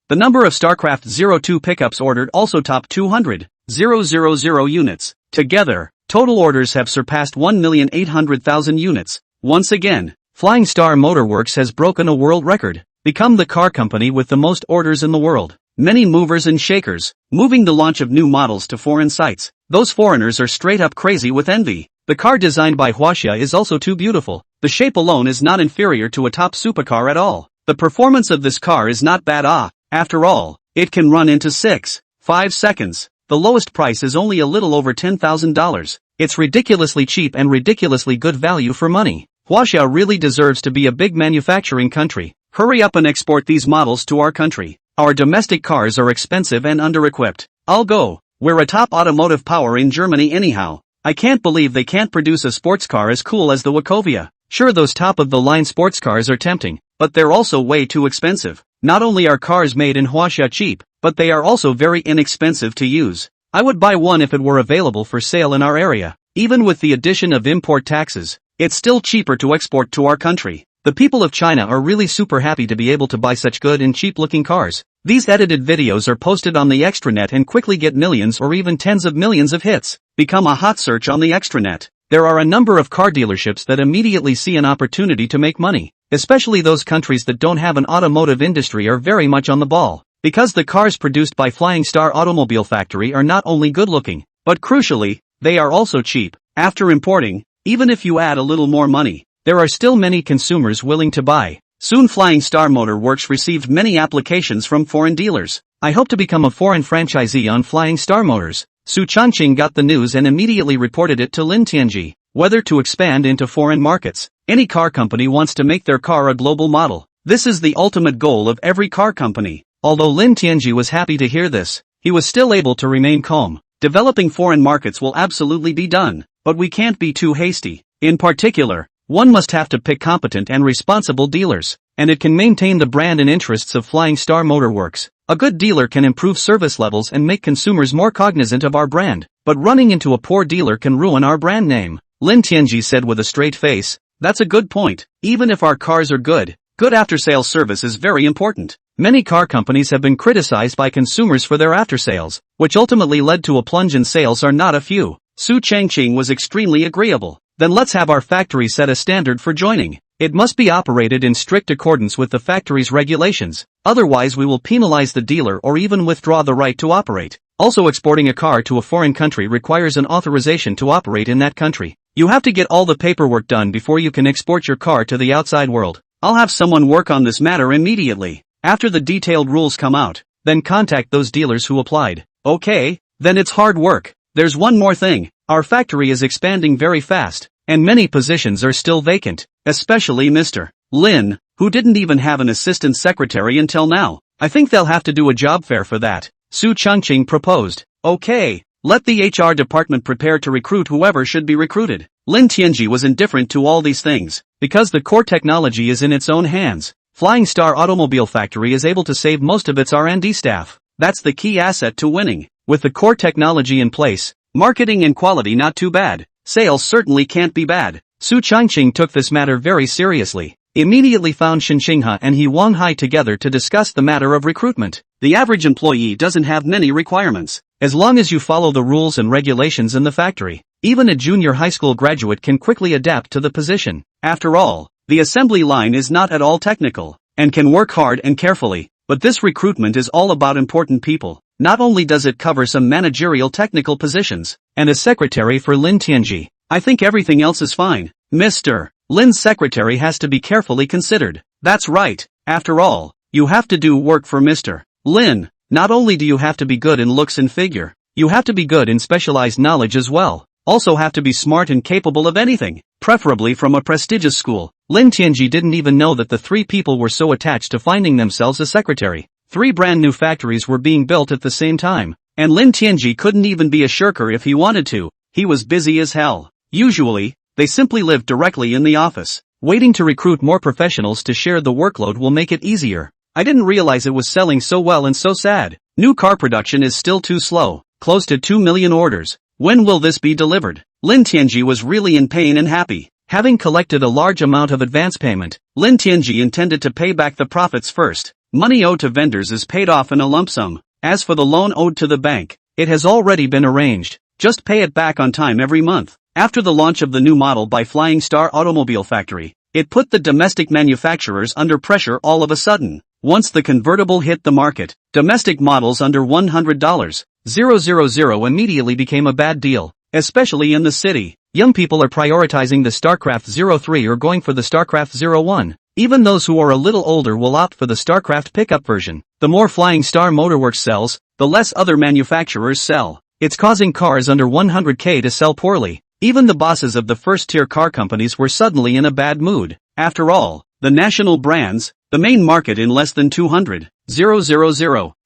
The number of StarCraft 02 pickups ordered also topped 200,000 units. Together, total orders have surpassed 1,800,000 units. Once again, Flying Star Motorworks has broken a world record, become the car company with the most orders in the world. Many movers and shakers, moving the launch of new models to foreign sites. Those foreigners are straight up crazy with envy. The car designed by Huaxia is also too beautiful. The shape alone is not inferior to a top supercar at all. The performance of this car is not bad. After all, it can run into 5 seconds. The lowest price is only a little over $10,000. It's ridiculously cheap and ridiculously good value for money. Huaxia really deserves to be a big manufacturing country. Hurry up and export these models to our country. Our domestic cars are expensive and under-equipped. I'll go. We're a top automotive power in Germany anyhow. I can't believe they can't produce a sports car as cool as the Wachovia. Sure, those top-of-the-line sports cars are tempting, but they're also way too expensive. Not only are cars made in Huaxia cheap, but they are also very inexpensive to use. I would buy one if it were available for sale in our area. Even with the addition of import taxes, it's still cheaper to export to our country. The people of China are really super happy to be able to buy such good and cheap looking cars. These edited videos are posted on the extranet and quickly get millions or even tens of millions of hits. Become a hot search on the extranet. There are a number of car dealerships that immediately see an opportunity to make money. Especially those countries that don't have an automotive industry are very much on the ball. Because the cars produced by Flying Star Automobile Factory are not only good looking, but crucially, they are also cheap. After importing, even if you add a little more money, there are still many consumers willing to buy. Soon Flying Star Motor Works received many applications from foreign dealers. I hope to become a foreign franchisee on Flying Star Motors. Su Changqing got the news and immediately reported it to Lin Tianji. Whether to expand into foreign markets. Any car company wants to make their car a global model. This is the ultimate goal of every car company. Although Lin Tianji was happy to hear this, he was still able to remain calm. Developing foreign markets will absolutely be done, but we can't be too hasty. In particular, one must have to pick competent and responsible dealers, and it can maintain the brand and interests of Flying Star Motor Works. A good dealer can improve service levels and make consumers more cognizant of our brand, but running into a poor dealer can ruin our brand name. Lin Tianji said with a straight face, "That's a good point. Even if our cars are good after-sales service is very important." Many car companies have been criticized by consumers for their after-sales, which ultimately led to a plunge in sales are not a few. Su Changqing was extremely agreeable. Then let's have our factory set a standard for joining. It must be operated in strict accordance with the factory's regulations. Otherwise we will penalize the dealer or even withdraw the right to operate. Also, exporting a car to a foreign country requires an authorization to operate in that country. You have to get all the paperwork done before you can export your car to the outside world. I'll have someone work on this matter immediately. After the detailed rules come out, then contact those dealers who applied. Okay, then it's hard work. There's one more thing. Our factory is expanding very fast, and many positions are still vacant, especially Mr. Lin, who didn't even have an assistant secretary until now. I think they'll have to do a job fair for that. Su Changqing proposed. Okay, let the HR department prepare to recruit whoever should be recruited. Lin Tianji was indifferent to all these things, because the core technology is in its own hands. Flying Star Automobile Factory is able to save most of its R&D staff. That's the key asset to winning. With the core technology in place, marketing and quality not too bad, sales certainly can't be bad. Su Changqing took this matter very seriously. Immediately found Shen Xinghe and He Wanghai together to discuss the matter of recruitment. The average employee doesn't have many requirements. As long as you follow the rules and regulations in the factory, even a junior high school graduate can quickly adapt to the position. After all, the assembly line is not at all technical, and can work hard and carefully, but this recruitment is all about important people. Not only does it cover some managerial technical positions, and a secretary for Lin Tianji, I think everything else is fine. Mr. Lin's secretary has to be carefully considered. That's right. After all, you have to do work for Mr. Lin. Not only do you have to be good in looks and figure, you have to be good in specialized knowledge as well. Also have to be smart and capable of anything, preferably from a prestigious school. Lin Tianji didn't even know that the three people were so attached to finding themselves a secretary. 3 brand new factories were being built at the same time, and Lin Tianji couldn't even be a shirker if he wanted to. He was busy as hell. Usually, they simply lived directly in the office. Waiting to recruit more professionals to share the workload will make it easier. I didn't realize it was selling so well and so sad. New car production is still too slow, close to 2 million orders. When will this be delivered? Lin Tianji was really in pain and happy. Having collected a large amount of advance payment, Lin Tianji intended to pay back the profits first. Money owed to vendors is paid off in a lump sum. As for the loan owed to the bank, it has already been arranged. Just pay it back on time every month. After the launch of the new model by Flying Star Automobile Factory, it put the domestic manufacturers under pressure all of a sudden. Once the convertible hit the market, domestic models under $100,000 immediately became a bad deal, especially in the city. Young people are prioritizing the StarCraft 03 or going for the StarCraft 01. Even those who are a little older will opt for the StarCraft pickup version. The more Flying Star Motorworks sells, the less other manufacturers sell. It's causing cars under 100K to sell poorly. Even the bosses of the first-tier car companies were suddenly in a bad mood. After all, the national brands, the main market in less than 200,000,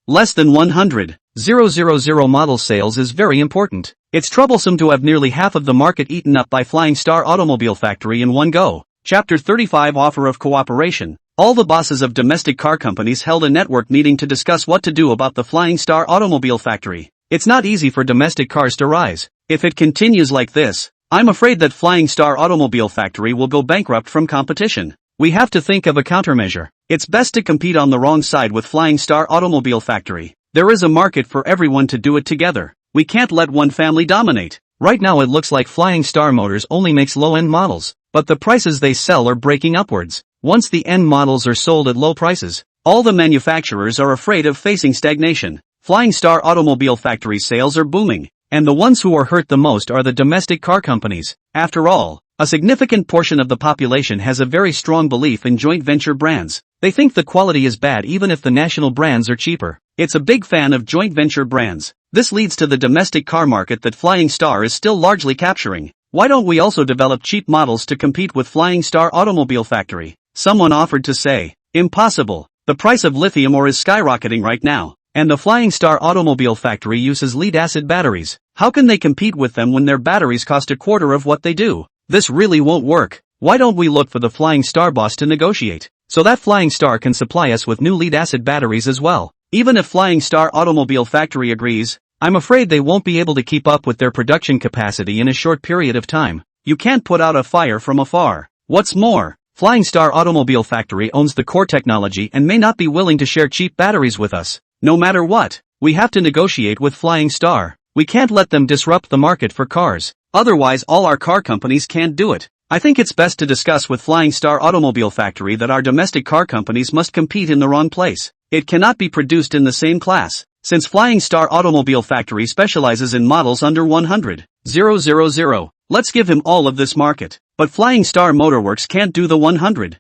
less than 100,000 model sales is very important. It's troublesome to have nearly half of the market eaten up by Flying Star Automobile Factory in one go. Chapter 35 Offer of Cooperation. All the bosses of domestic car companies held a network meeting to discuss what to do about the Flying Star Automobile Factory. It's not easy for domestic cars to rise. If it continues like this, I'm afraid that Flying Star Automobile Factory will go bankrupt from competition. We have to think of a countermeasure. It's best to compete on the wrong side with Flying Star Automobile Factory. There is a market for everyone to do it together. We can't let one family dominate. Right now it looks like Flying Star Motors only makes low-end models, but the prices they sell are breaking upwards. Once the end models are sold at low prices, all the manufacturers are afraid of facing stagnation. Flying Star Automobile Factory sales are booming, and the ones who are hurt the most are the domestic car companies. After all, a significant portion of the population has a very strong belief in joint venture brands. They think the quality is bad even if the national brands are cheaper. It's a big fan of joint venture brands. This leads to the domestic car market that Flying Star is still largely capturing. Why don't we also develop cheap models to compete with Flying Star Automobile Factory? Someone offered to say, impossible. The price of lithium ore is skyrocketing right now, and the Flying Star Automobile Factory uses lead-acid batteries. How can they compete with them when their batteries cost a quarter of what they do? This really won't work. Why don't we look for the Flying Star boss to negotiate, so that Flying Star can supply us with new lead-acid batteries as well? Even if Flying Star Automobile Factory agrees, I'm afraid they won't be able to keep up with their production capacity in a short period of time. You can't put out a fire from afar. What's more, Flying Star Automobile Factory owns the core technology and may not be willing to share cheap batteries with us. No matter what, we have to negotiate with Flying Star. We can't let them disrupt the market for cars. Otherwise all our car companies can't do it. I think it's best to discuss with Flying Star Automobile Factory that our domestic car companies must compete in the wrong place. It cannot be produced in the same class, since Flying Star Automobile Factory specializes in models under 100,000. Let's give him all of this market. But Flying Star Motorworks can't do the 100,000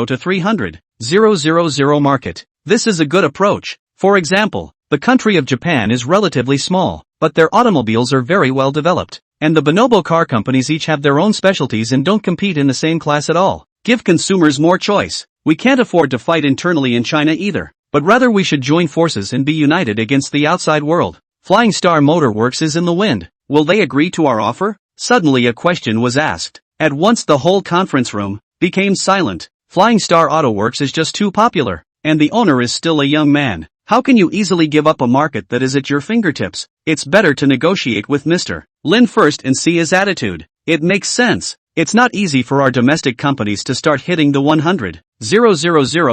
to 300,000 market. This is a good approach. For example, the country of Japan is relatively small, but their automobiles are very well developed, and the bonobo car companies each have their own specialties and don't compete in the same class at all. Give consumers more choice. We can't afford to fight internally in China either, but rather we should join forces and be united against the outside world. Flying Star Motorworks is in the wind. Will they agree to our offer? Suddenly a question was asked. At once the whole conference room became silent. Flying Star Autoworks is just too popular, and the owner is still a young man. How can you easily give up a market that is at your fingertips? It's better to negotiate with Mr. Lin first and see his attitude. It makes sense. It's not easy for our domestic companies to start hitting the 100,000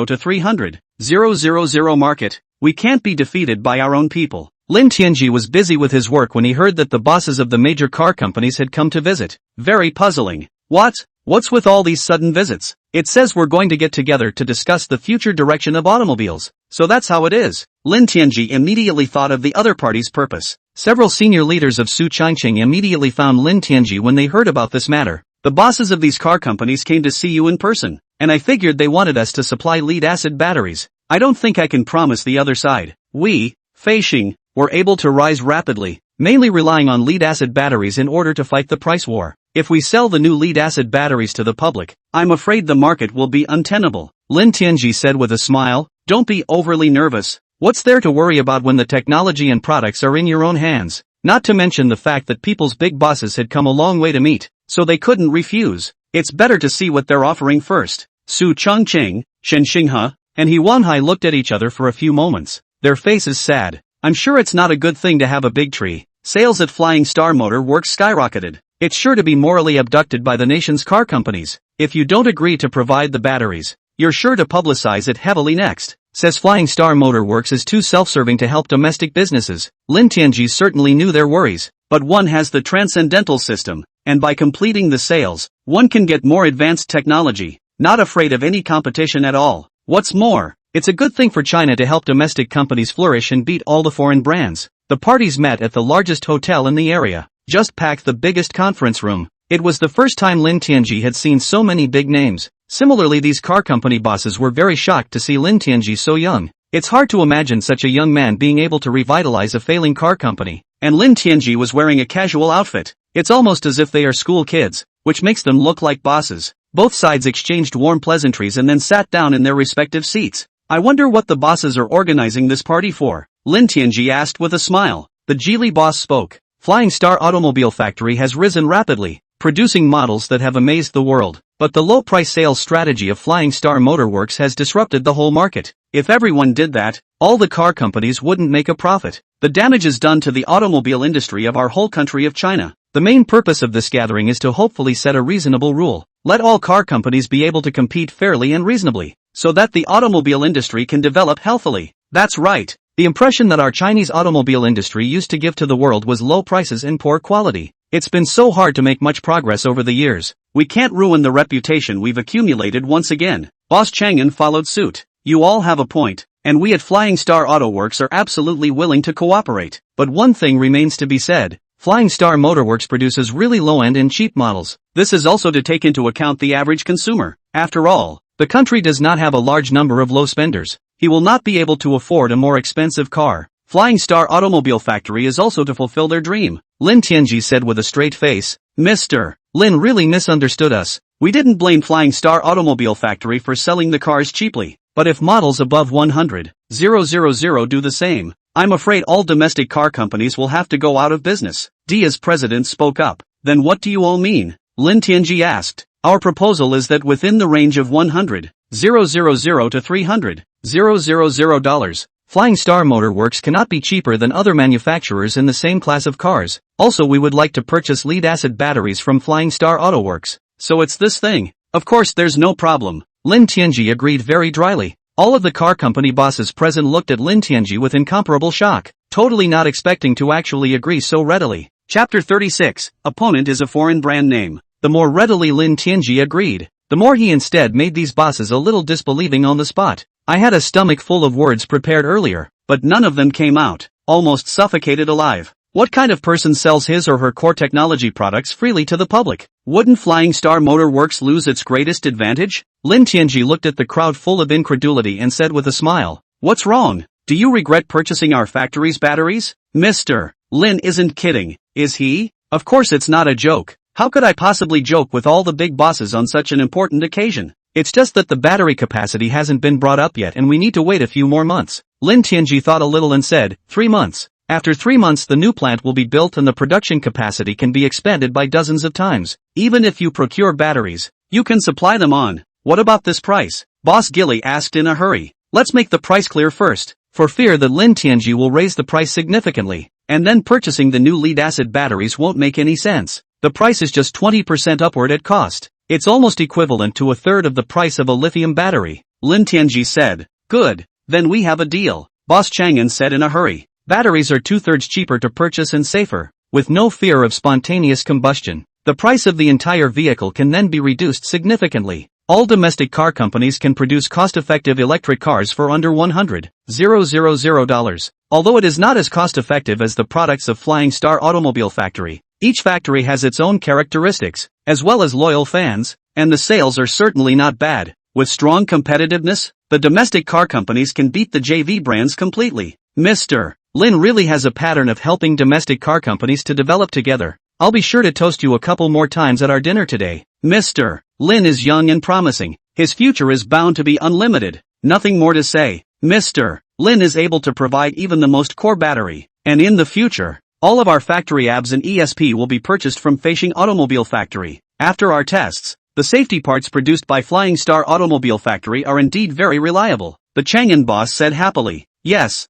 to 300,000 market. We can't be defeated by our own people. Lin Tianji was busy with his work when he heard that the bosses of the major car companies had come to visit. Very puzzling. What's with all these sudden visits? It says we're going to get together to discuss the future direction of automobiles. So that's how it is. Lin Tianji immediately thought of the other party's purpose. Several senior leaders of Su Changqing immediately found Lin Tianji when they heard about this matter. The bosses of these car companies came to see you in person, and I figured they wanted us to supply lead-acid batteries. I don't think I can promise the other side. We, Feixing, were able to rise rapidly, mainly relying on lead-acid batteries in order to fight the price war. If we sell the new lead-acid batteries to the public, I'm afraid the market will be untenable. Lin Tianji said with a smile, don't be overly nervous. What's there to worry about when the technology and products are in your own hands? Not to mention the fact that people's big bosses had come a long way to meet, so they couldn't refuse. It's better to see what they're offering first. Su Changqing, Shen Xinghe, and He Wanhai looked at each other for a few moments, their faces sad. I'm sure it's not a good thing to have a big tree. Sales at Flying Star Motor Works skyrocketed. It's sure to be morally abducted by the nation's car companies. If you don't agree to provide the batteries, you're sure to publicize it heavily next. Says Flying Star Motor Works is too self-serving to help domestic businesses. Lin Tianji certainly knew their worries, but one has the transcendental system, and by completing the sales, one can get more advanced technology, not afraid of any competition at all. What's more, it's a good thing for China to help domestic companies flourish and beat all the foreign brands. The parties met at the largest hotel in the area, just packed the biggest conference room. It was the first time Lin Tianji had seen so many big names. Similarly, these car company bosses were very shocked to see Lin Tianji so young. It's hard to imagine such a young man being able to revitalize a failing car company. And Lin Tianji was wearing a casual outfit. It's almost as if they are school kids, which makes them look like bosses. Both sides exchanged warm pleasantries and then sat down in their respective seats. I wonder what the bosses are organizing this party for? Lin Tianji asked with a smile. The Geely boss spoke. Flying Star Automobile Factory has risen rapidly, producing models that have amazed the world. But the low-price sales strategy of Flying Star Motor Works has disrupted the whole market. If everyone did that, all the car companies wouldn't make a profit. The damage is done to the automobile industry of our whole country of China. The main purpose of this gathering is to hopefully set a reasonable rule. Let all car companies be able to compete fairly and reasonably, so that the automobile industry can develop healthily. That's right. The impression that our Chinese automobile industry used to give to the world was low prices and poor quality. It's been so hard to make much progress over the years. We can't ruin the reputation we've accumulated once again. Boss Chang'an followed suit. You all have a point, and we at Flying Star Auto Works are absolutely willing to cooperate. But one thing remains to be said. Flying Star Motor Works produces really low-end and cheap models. This is also to take into account the average consumer. After all, the country does not have a large number of low spenders. He will not be able to afford a more expensive car. Flying Star Automobile Factory is also to fulfill their dream. Lin Tianji said with a straight face. Mr. Lin really misunderstood us. We didn't blame Flying Star Automobile Factory for selling the cars cheaply. But if models above 100,000 do the same, I'm afraid all domestic car companies will have to go out of business. Dia's president spoke up. Then what do you all mean? Lin Tianji asked. Our proposal is that within the range of 100,000 to 300,000 dollars, Flying Star Motor Works cannot be cheaper than other manufacturers in the same class of cars. Also, we would like to purchase lead-acid batteries from Flying Star Auto Works. So it's this thing. Of course there's no problem. Lin Tianji agreed very dryly. All of the car company bosses present looked at Lin Tianji with incomparable shock, totally not expecting to actually agree so readily. Chapter 36, Opponent is a foreign brand name. The more readily Lin Tianji agreed, the more he instead made these bosses a little disbelieving on the spot. I had a stomach full of words prepared earlier, but none of them came out, almost suffocated alive. What kind of person sells his or her core technology products freely to the public? Wouldn't Flying Star Motor Works lose its greatest advantage? Lin Tianji looked at the crowd full of incredulity and said with a smile, What's wrong? Do you regret purchasing our factory's batteries? Mr. Lin isn't kidding, is he? Of course it's not a joke. How could I possibly joke with all the big bosses on such an important occasion? It's just that the battery capacity hasn't been brought up yet and we need to wait a few more months. Lin Tianji thought a little and said, 3 months. After 3 months the new plant will be built and the production capacity can be expanded by dozens of times. Even if you procure batteries, you can supply them on. What about this price? Boss Gilly asked in a hurry. Let's make the price clear first, for fear that Lin Tianji will raise the price significantly, and then purchasing the new lead-acid batteries won't make any sense. The price is just 20% upward at cost. It's almost equivalent to a third of the price of a lithium battery. Lin Tianji said. Good, then we have a deal. Boss Chang'an said in a hurry. Batteries are 2/3 cheaper to purchase and safer, with no fear of spontaneous combustion. The price of the entire vehicle can then be reduced significantly. All domestic car companies can produce cost-effective electric cars for under $100,000. Although it is not as cost-effective as the products of Flying Star Automobile Factory, each factory has its own characteristics, as well as loyal fans, and the sales are certainly not bad. With strong competitiveness, the domestic car companies can beat the JV brands completely. Mr. Lin really has a pattern of helping domestic car companies to develop together. I'll be sure to toast you a couple more times at our dinner today. Mr. Lin is young and promising. His future is bound to be unlimited. Nothing more to say. Mr. Lin is able to provide even the most core battery. And in the future, all of our factory abs and ESP will be purchased from Feishing Automobile Factory. After our tests, the safety parts produced by Flying Star Automobile Factory are indeed very reliable. The Chang'an boss said happily. Yes.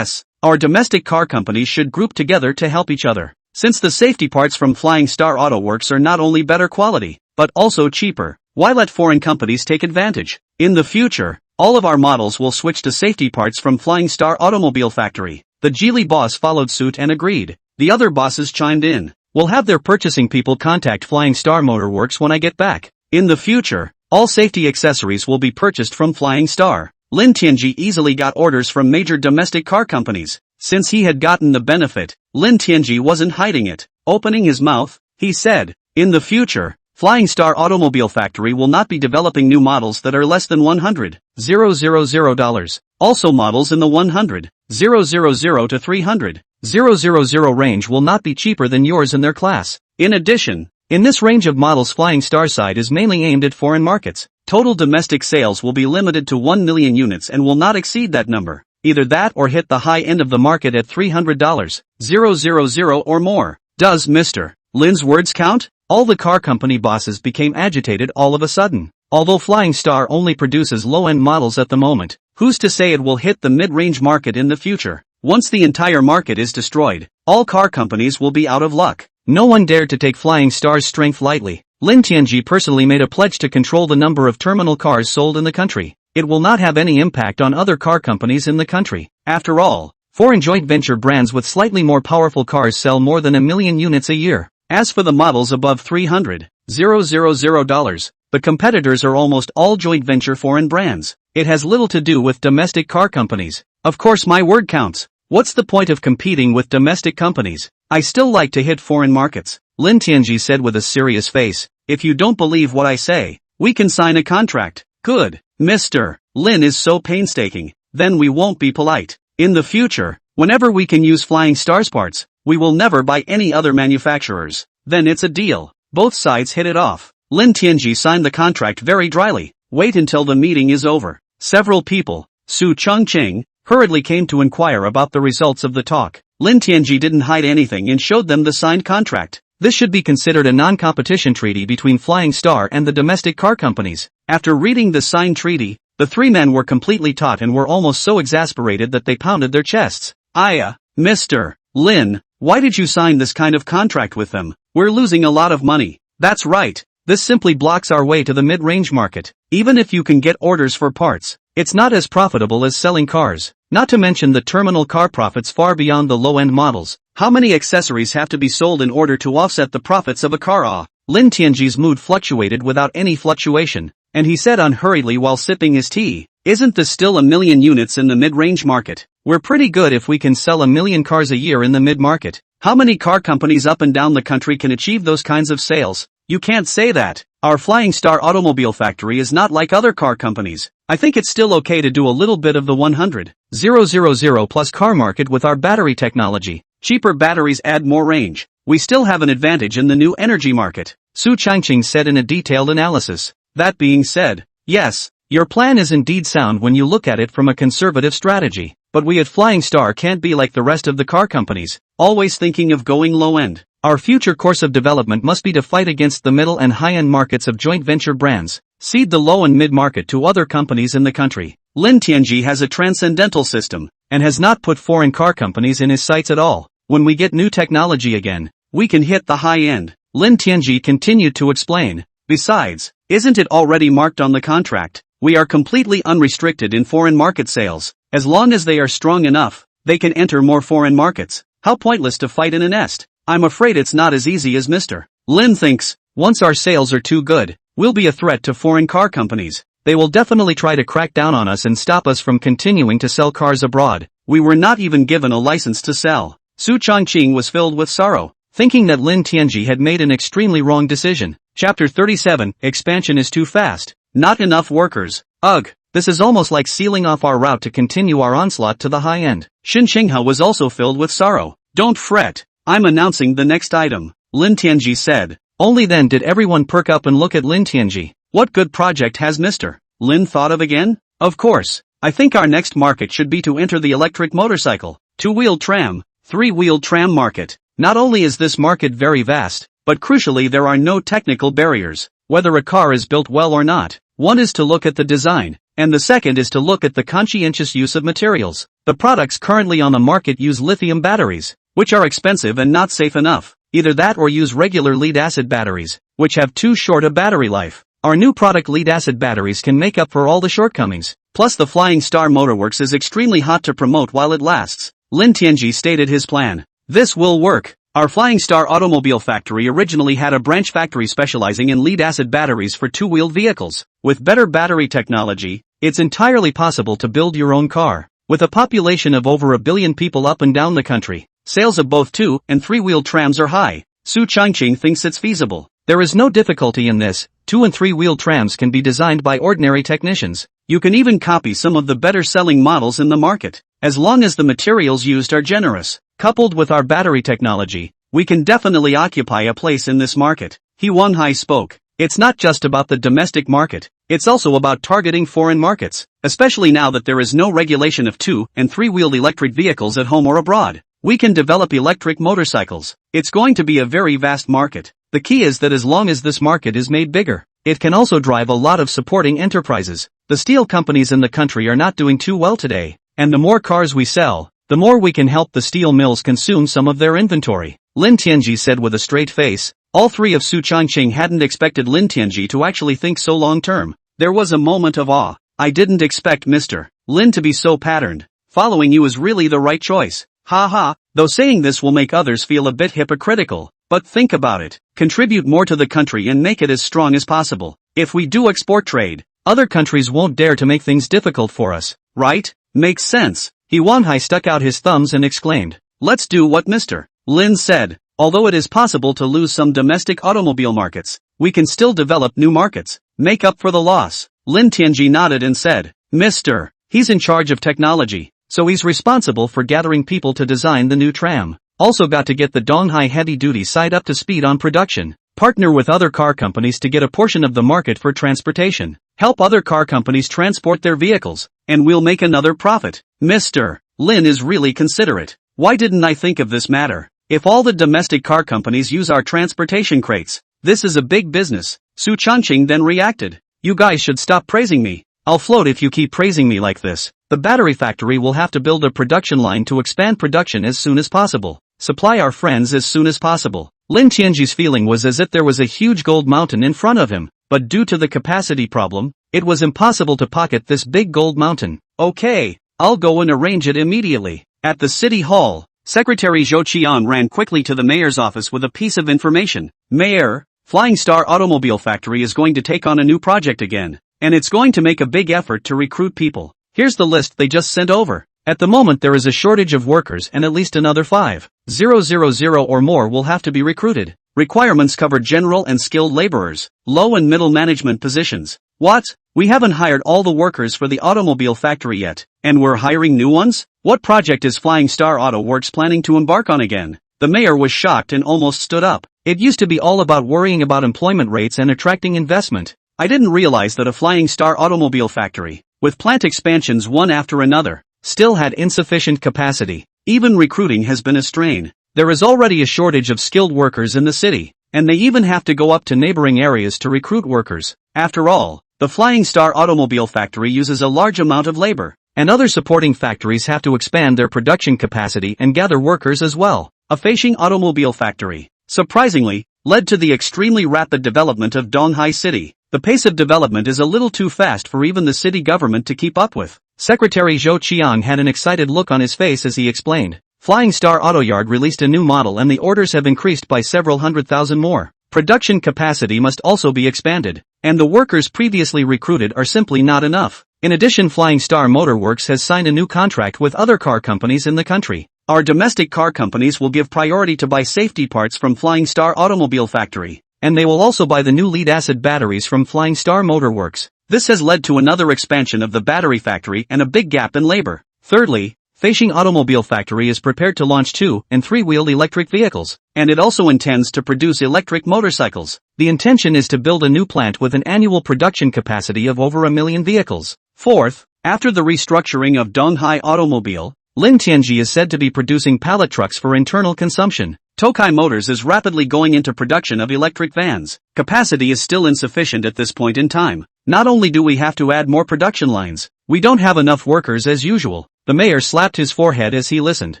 Our domestic car companies should group together to help each other. Since the safety parts from Flying Star Auto Works are not only better quality, but also cheaper, why let foreign companies take advantage? In the future, all of our models will switch to safety parts from Flying Star Automobile Factory. The Geely boss followed suit and agreed. The other bosses chimed in. We'll have their purchasing people contact Flying Star Motor Works when I get back. In the future, all safety accessories will be purchased from Flying Star. Lin Tianji easily got orders from major domestic car companies. Since he had gotten the benefit, Lin Tianji wasn't hiding it. Opening his mouth, he said, in the future, Flying Star Automobile Factory will not be developing new models that are less than $100,000. Also models in the $100,000 to $300,000 range will not be cheaper than yours in their class. In addition, in this range of models Flying Star side is mainly aimed at foreign markets. Total domestic sales will be limited to 1 million units and will not exceed that number. Either that or hit the high end of the market at $300,000 or more. Does Mr. Lin's words count? All the car company bosses became agitated all of a sudden. Although Flying Star only produces low-end models at the moment, who's to say it will hit the mid-range market in the future? Once the entire market is destroyed, all car companies will be out of luck. No one dared to take Flying Star's strength lightly. Lin Tianji personally made a pledge to control the number of terminal cars sold in the country. It will not have any impact on other car companies in the country. After all, foreign joint venture brands with slightly more powerful cars sell more than 1 million units a year. As for the models above $300,000, the competitors are almost all joint venture foreign brands. It has little to do with domestic car companies. Of course my word counts. What's the point of competing with domestic companies? I still like to hit foreign markets, Lin Tianji said with a serious face. If you don't believe what I say, we can sign a contract. Good. Mr. Lin is so painstaking. Then we won't be polite. In the future, whenever we can use Flying Star's parts, we will never buy any other manufacturers. Then it's a deal. Both sides hit it off. Lin Tianji signed the contract very dryly. Wait until the meeting is over. Several people, Su Chongqing, hurriedly came to inquire about the results of the talk. Lin Tianji didn't hide anything and showed them the signed contract. This should be considered a non-competition treaty between Flying Star and the domestic car companies. After reading the signed treaty, the three men were completely taut and were almost so exasperated that they pounded their chests. Mr. Lin, why did you sign this kind of contract with them? We're losing a lot of money. That's right. This simply blocks our way to the mid-range market. Even if you can get orders for parts, it's not as profitable as selling cars. Not to mention the terminal car profits far beyond the low-end models. How many accessories have to be sold in order to offset the profits of a car? Lin Tianji's mood fluctuated without any fluctuation, and he said unhurriedly while sipping his tea, "Isn't this still 1 million units in the mid-range market? We're pretty good if we can sell 1 million cars a year in the mid-market. How many car companies up and down the country can achieve those kinds of sales? You can't say that. Our Flying Star automobile factory is not like other car companies. I think it's still okay to do a little bit of the 100,000 plus car market with our battery technology. Cheaper batteries add more range. We still have an advantage in the new energy market," Su Changqing said in a detailed analysis. That being said, yes, your plan is indeed sound when you look at it from a conservative strategy. But we at Flying Star can't be like the rest of the car companies, always thinking of going low end. Our future course of development must be to fight against the middle and high-end markets of joint venture brands, cede the low and mid-market to other companies in the country. Lin Tianji has a transcendental system, and has not put foreign car companies in his sights at all. When we get new technology again, we can hit the high end, Lin Tianji continued to explain. Besides, isn't it already marked on the contract? We are completely unrestricted in foreign market sales. As long as they are strong enough, they can enter more foreign markets. How pointless to fight in a nest. I'm afraid it's not as easy as Mr. Lin thinks. Once our sales are too good, we'll be a threat to foreign car companies. They will definitely try to crack down on us and stop us from continuing to sell cars abroad. We were not even given a license to sell. Su Chongqing was filled with sorrow, thinking that Lin Tianji had made an extremely wrong decision. Chapter 37, Expansion is too fast. Not enough workers. Ugh, this is almost like sealing off our route to continue our onslaught to the high end. Xin Qinghe was also filled with sorrow. Don't fret, I'm announcing the next item, Lin Tianji said. Only then did everyone perk up and look at Lin Tianji. What good project has Mr. Lin thought of again? Of course, I think our next market should be to enter the electric motorcycle, two-wheeled tram, three-wheeled tram market. Not only is this market very vast, but crucially there are no technical barriers, whether a car is built well or not. One is to look at the design, and the second is to look at the conscientious use of materials. The products currently on the market use lithium batteries, which are expensive and not safe enough. Either that or use regular lead-acid batteries, which have too short a battery life. Our new product lead-acid batteries can make up for all the shortcomings. Plus the Flying Star Motorworks is extremely hot to promote while it lasts. Lin Tianji stated his plan. This will work. Our Flying Star automobile factory originally had a branch factory specializing in lead-acid batteries for two-wheeled vehicles. With better battery technology, it's entirely possible to build your own car. With a population of over 1 billion people up and down the country, sales of both two- and three-wheeled trams are high. Su Changqing thinks it's feasible. There is no difficulty in this. Two- and three-wheeled trams can be designed by ordinary technicians. You can even copy some of the better-selling models in the market, as long as the materials used are generous. Coupled with our battery technology, we can definitely occupy a place in this market. He Wanhai spoke. It's not just about the domestic market, it's also about targeting foreign markets, especially now that there is no regulation of two- and three-wheeled electric vehicles at home or abroad. We can develop electric motorcycles. It's going to be a very vast market. The key is that as long as this market is made bigger, it can also drive a lot of supporting enterprises. The steel companies in the country are not doing too well today, and the more cars we sell, the more we can help the steel mills consume some of their inventory, Lin Tianji said with a straight face. All three of Su Changqing hadn't expected Lin Tianji to actually think so long-term. There was a moment of awe. I didn't expect Mr. Lin to be so patterned. Following you is really the right choice. Ha ha, though saying this will make others feel a bit hypocritical. But think about it. Contribute more to the country and make it as strong as possible. If we do export trade, other countries won't dare to make things difficult for us, right? Makes sense. Wanhai stuck out his thumbs and exclaimed, let's do what Mr. Lin said. Although it is possible to lose some domestic automobile markets, we can still develop new markets, make up for the loss. Lin Tianji nodded and said, Mr. He's in charge of technology, so he's responsible for gathering people to design the new tram. Also got to get the Donghai heavy-duty side up to speed on production. Partner with other car companies to get a portion of the market for transportation. Help other car companies transport their vehicles, and we'll make another profit. Mr. Lin is really considerate. Why didn't I think of this matter? If all the domestic car companies use our transportation crates, this is a big business. Su Changqing then reacted. You guys should stop praising me. I'll float if you keep praising me like this. The battery factory will have to build a production line to expand production as soon as possible. Supply our friends as soon as possible. Lin Tianji's feeling was as if there was a huge gold mountain in front of him, but due to the capacity problem, it was impossible to pocket this big gold mountain. Okay, I'll go and arrange it immediately. At the city hall, Secretary Zhou Qian ran quickly to the mayor's office with a piece of information. Mayor, Flying Star Automobile Factory is going to take on a new project again, and it's going to make a big effort to recruit people. Here's the list they just sent over. At the moment there is a shortage of workers and at least another 5,000 or more will have to be recruited. Requirements cover general and skilled laborers, low and middle management positions. What? We haven't hired all the workers for the automobile factory yet, and we're hiring new ones? What project is Flying Star Auto Works planning to embark on again? The mayor was shocked and almost stood up. It used to be all about worrying about employment rates and attracting investment. I didn't realize that a Flying Star Automobile Factory, with plant expansions one after another, still had insufficient capacity. Even recruiting has been a strain. There is already a shortage of skilled workers in the city, and they even have to go up to neighboring areas to recruit workers. After all, the Flying Star Automobile Factory uses a large amount of labor, and other supporting factories have to expand their production capacity and gather workers as well. A Feishing Automobile Factory, surprisingly, led to the extremely rapid development of Donghai City. The pace of development is a little too fast for even the city government to keep up with. Secretary Zhou Qiang had an excited look on his face as he explained. Flying Star Auto Yard released a new model and the orders have increased by several 100,000 more. Production capacity must also be expanded, and the workers previously recruited are simply not enough. In addition, Flying Star Motor Works has signed a new contract with other car companies in the country. Our domestic car companies will give priority to buy safety parts from Flying Star Automobile Factory, and they will also buy the new lead-acid batteries from Flying Star Motor Works. This has led to another expansion of the battery factory and a big gap in labor. Thirdly, Feishing Automobile Factory is prepared to launch 2- and 3-wheeled electric vehicles, and it also intends to produce electric motorcycles. The intention is to build a new plant with an annual production capacity of over 1 million vehicles. Fourth, after the restructuring of Donghai Automobile, Lin Tianji is said to be producing pallet trucks for internal consumption. Tokai Motors is rapidly going into production of electric vans. Capacity is still insufficient at this point in time. Not only do we have to add more production lines, we don't have enough workers as usual. The mayor slapped his forehead as he listened.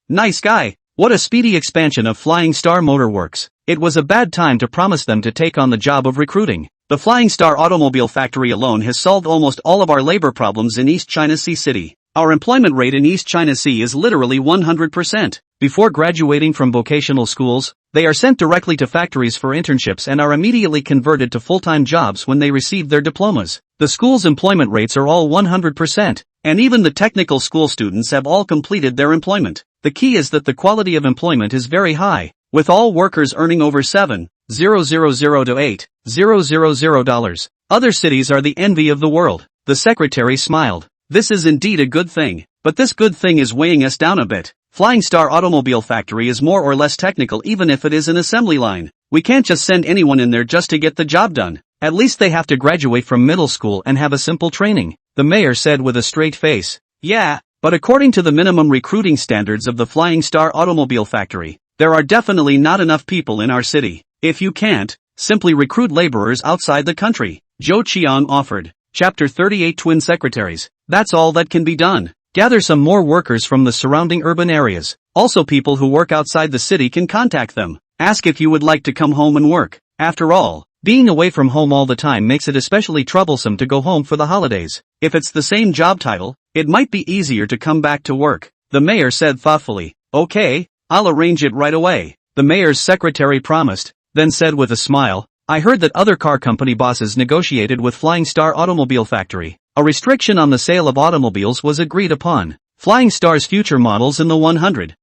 Nice guy. What a speedy expansion of Flying Star Motor Works. It was a bad time to promise them to take on the job of recruiting. The Flying Star Automobile Factory alone has solved almost all of our labor problems in East China Sea City. Our employment rate in East China Sea is literally 100%. Before graduating from vocational schools, they are sent directly to factories for internships and are immediately converted to full-time jobs when they receive their diplomas. The school's employment rates are all 100%, and even the technical school students have all completed their employment. The key is that the quality of employment is very high, with all workers earning over $7,000 to $8,000. Other cities are the envy of the world. The secretary smiled. This is indeed a good thing, but this good thing is weighing us down a bit. Flying Star Automobile Factory is more or less technical even if it is an assembly line. We can't just send anyone in there just to get the job done. At least they have to graduate from middle school and have a simple training, the mayor said with a straight face. Yeah, but according to the minimum recruiting standards of the Flying Star Automobile Factory, there are definitely not enough people in our city. If you can't, simply recruit laborers outside the country, Zhou Qiang offered. Chapter 38 Twin Secretaries. That's all that can be done. Gather some more workers from the surrounding urban areas. Also people who work outside the city can contact them. Ask if you would like to come home and work. After all, being away from home all the time makes it especially troublesome to go home for the holidays. If it's the same job title, it might be easier to come back to work. The mayor said thoughtfully. Okay, I'll arrange it right away. The mayor's secretary promised, then said with a smile, I heard that other car company bosses negotiated with Flying Star Automobile Factory. A restriction on the sale of automobiles was agreed upon. Flying Star's future models in the 100,000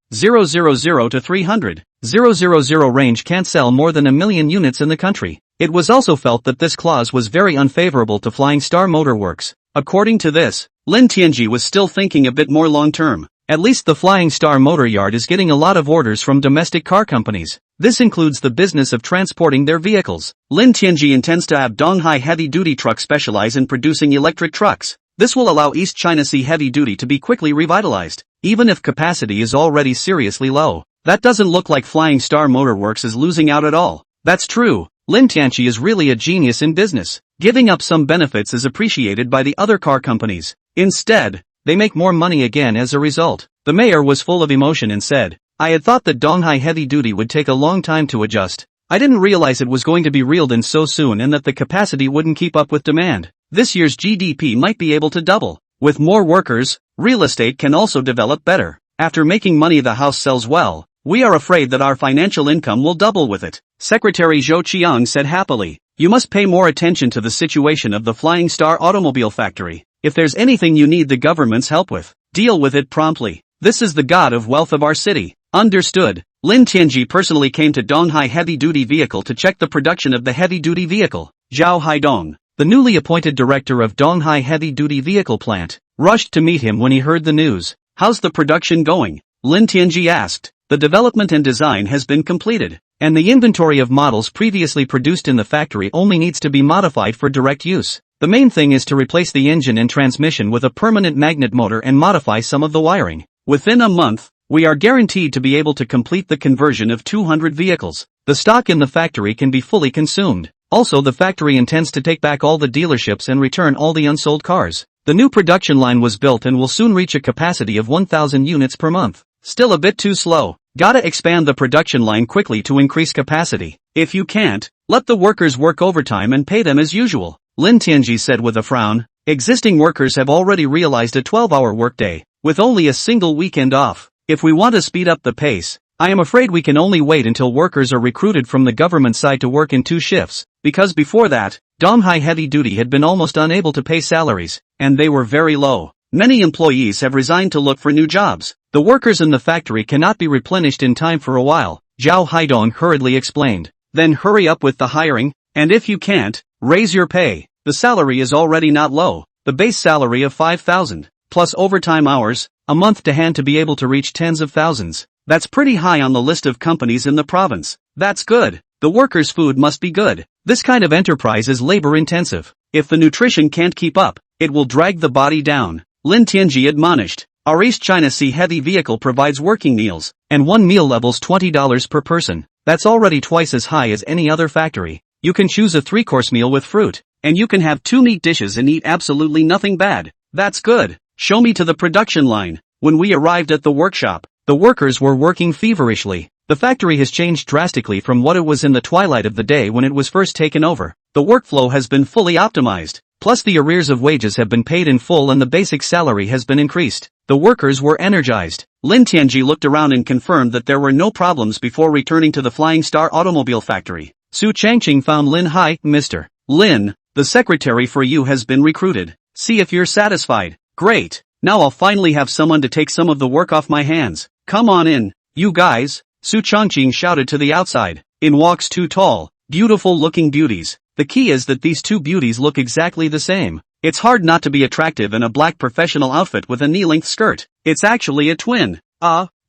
to 300,000 range can't sell more than 1 million units in the country. It was also felt that this clause was very unfavorable to Flying Star Motor Works. According to this, Lin Tianji was still thinking a bit more long-term. At least the Flying Star Motor Yard is getting a lot of orders from domestic car companies. This includes the business of transporting their vehicles. Lin Tianji intends to have Donghai Heavy Duty Truck specialize in producing electric trucks. This will allow East China Sea Heavy Duty to be quickly revitalized, even if capacity is already seriously low. That doesn't look like Flying Star Motor Works is losing out at all. That's true. Lin Tianji is really a genius in business. Giving up some benefits is appreciated by the other car companies. Instead, they make more money again as a result. The mayor was full of emotion and said, I had thought that Donghai Heavy Duty would take a long time to adjust. I didn't realize it was going to be reeled in so soon and that the capacity wouldn't keep up with demand. This year's GDP might be able to double. With more workers, real estate can also develop better. After making money the house sells well. We are afraid that our financial income will double with it. Secretary Zhou Qiang said happily. You must pay more attention to the situation of the Flying Star Automobile Factory. If there's anything you need the government's help with, deal with it promptly. This is the god of wealth of our city. Understood. Lin Tianji personally came to Donghai Heavy Duty Vehicle to check the production of the heavy duty vehicle. Zhao Haidong, the newly appointed director of Donghai Heavy Duty Vehicle Plant, rushed to meet him when he heard the news. How's the production going? Lin Tianji asked. The development and design has been completed, and the inventory of models previously produced in the factory only needs to be modified for direct use. The main thing is to replace the engine and transmission with a permanent magnet motor and modify some of the wiring. Within a month, we are guaranteed to be able to complete the conversion of 200 vehicles. The stock in the factory can be fully consumed. Also, the factory intends to take back all the dealerships and return all the unsold cars. The new production line was built and will soon reach a capacity of 1,000 units per month. Still a bit too slow. Gotta expand the production line quickly to increase capacity. If you can't, let the workers work overtime and pay them as usual. Lin Tianji said with a frown. Existing workers have already realized a 12-hour workday, with only a single weekend off. If we want to speed up the pace, I am afraid we can only wait until workers are recruited from the government side to work in 2 shifts, because before that, Donghai Heavy Duty had been almost unable to pay salaries, and they were very low. Many employees have resigned to look for new jobs. The workers in the factory cannot be replenished in time for a while, Zhao Haidong hurriedly explained. Then hurry up with the hiring, and if you can't, raise your pay. The salary is already not low. The base salary of 5,000, plus overtime hours, a month to hand to be able to reach tens of thousands. That's pretty high on the list of companies in the province. That's good. The workers' food must be good. This kind of enterprise is labor-intensive. If the nutrition can't keep up, it will drag the body down. Lin Tianji admonished. Our East China Sea Heavy Vehicle provides working meals, and one meal level's $20 per person. That's already twice as high as any other factory. You can choose a 3-course meal with fruit, and you can have 2 meat dishes and eat absolutely nothing bad. That's good. Show me to the production line. When we arrived at the workshop, the workers were working feverishly. The factory has changed drastically from what it was in the twilight of the day when it was first taken over. The workflow has been fully optimized. Plus the arrears of wages have been paid in full and the basic salary has been increased. The workers were energized. Lin Tianji looked around and confirmed that there were no problems before returning to the Flying Star Automobile Factory. Su Changqing found Lin. Hi, Mr. Lin, the secretary for you has been recruited. See if you're satisfied. Great. Now I'll finally have someone to take some of the work off my hands. Come on in, you guys, Su Changqing shouted to the outside. In walks 2 tall, beautiful-looking beauties. The key is that these 2 beauties look exactly the same. It's hard not to be attractive in a black professional outfit with a knee-length skirt. It's actually a twin.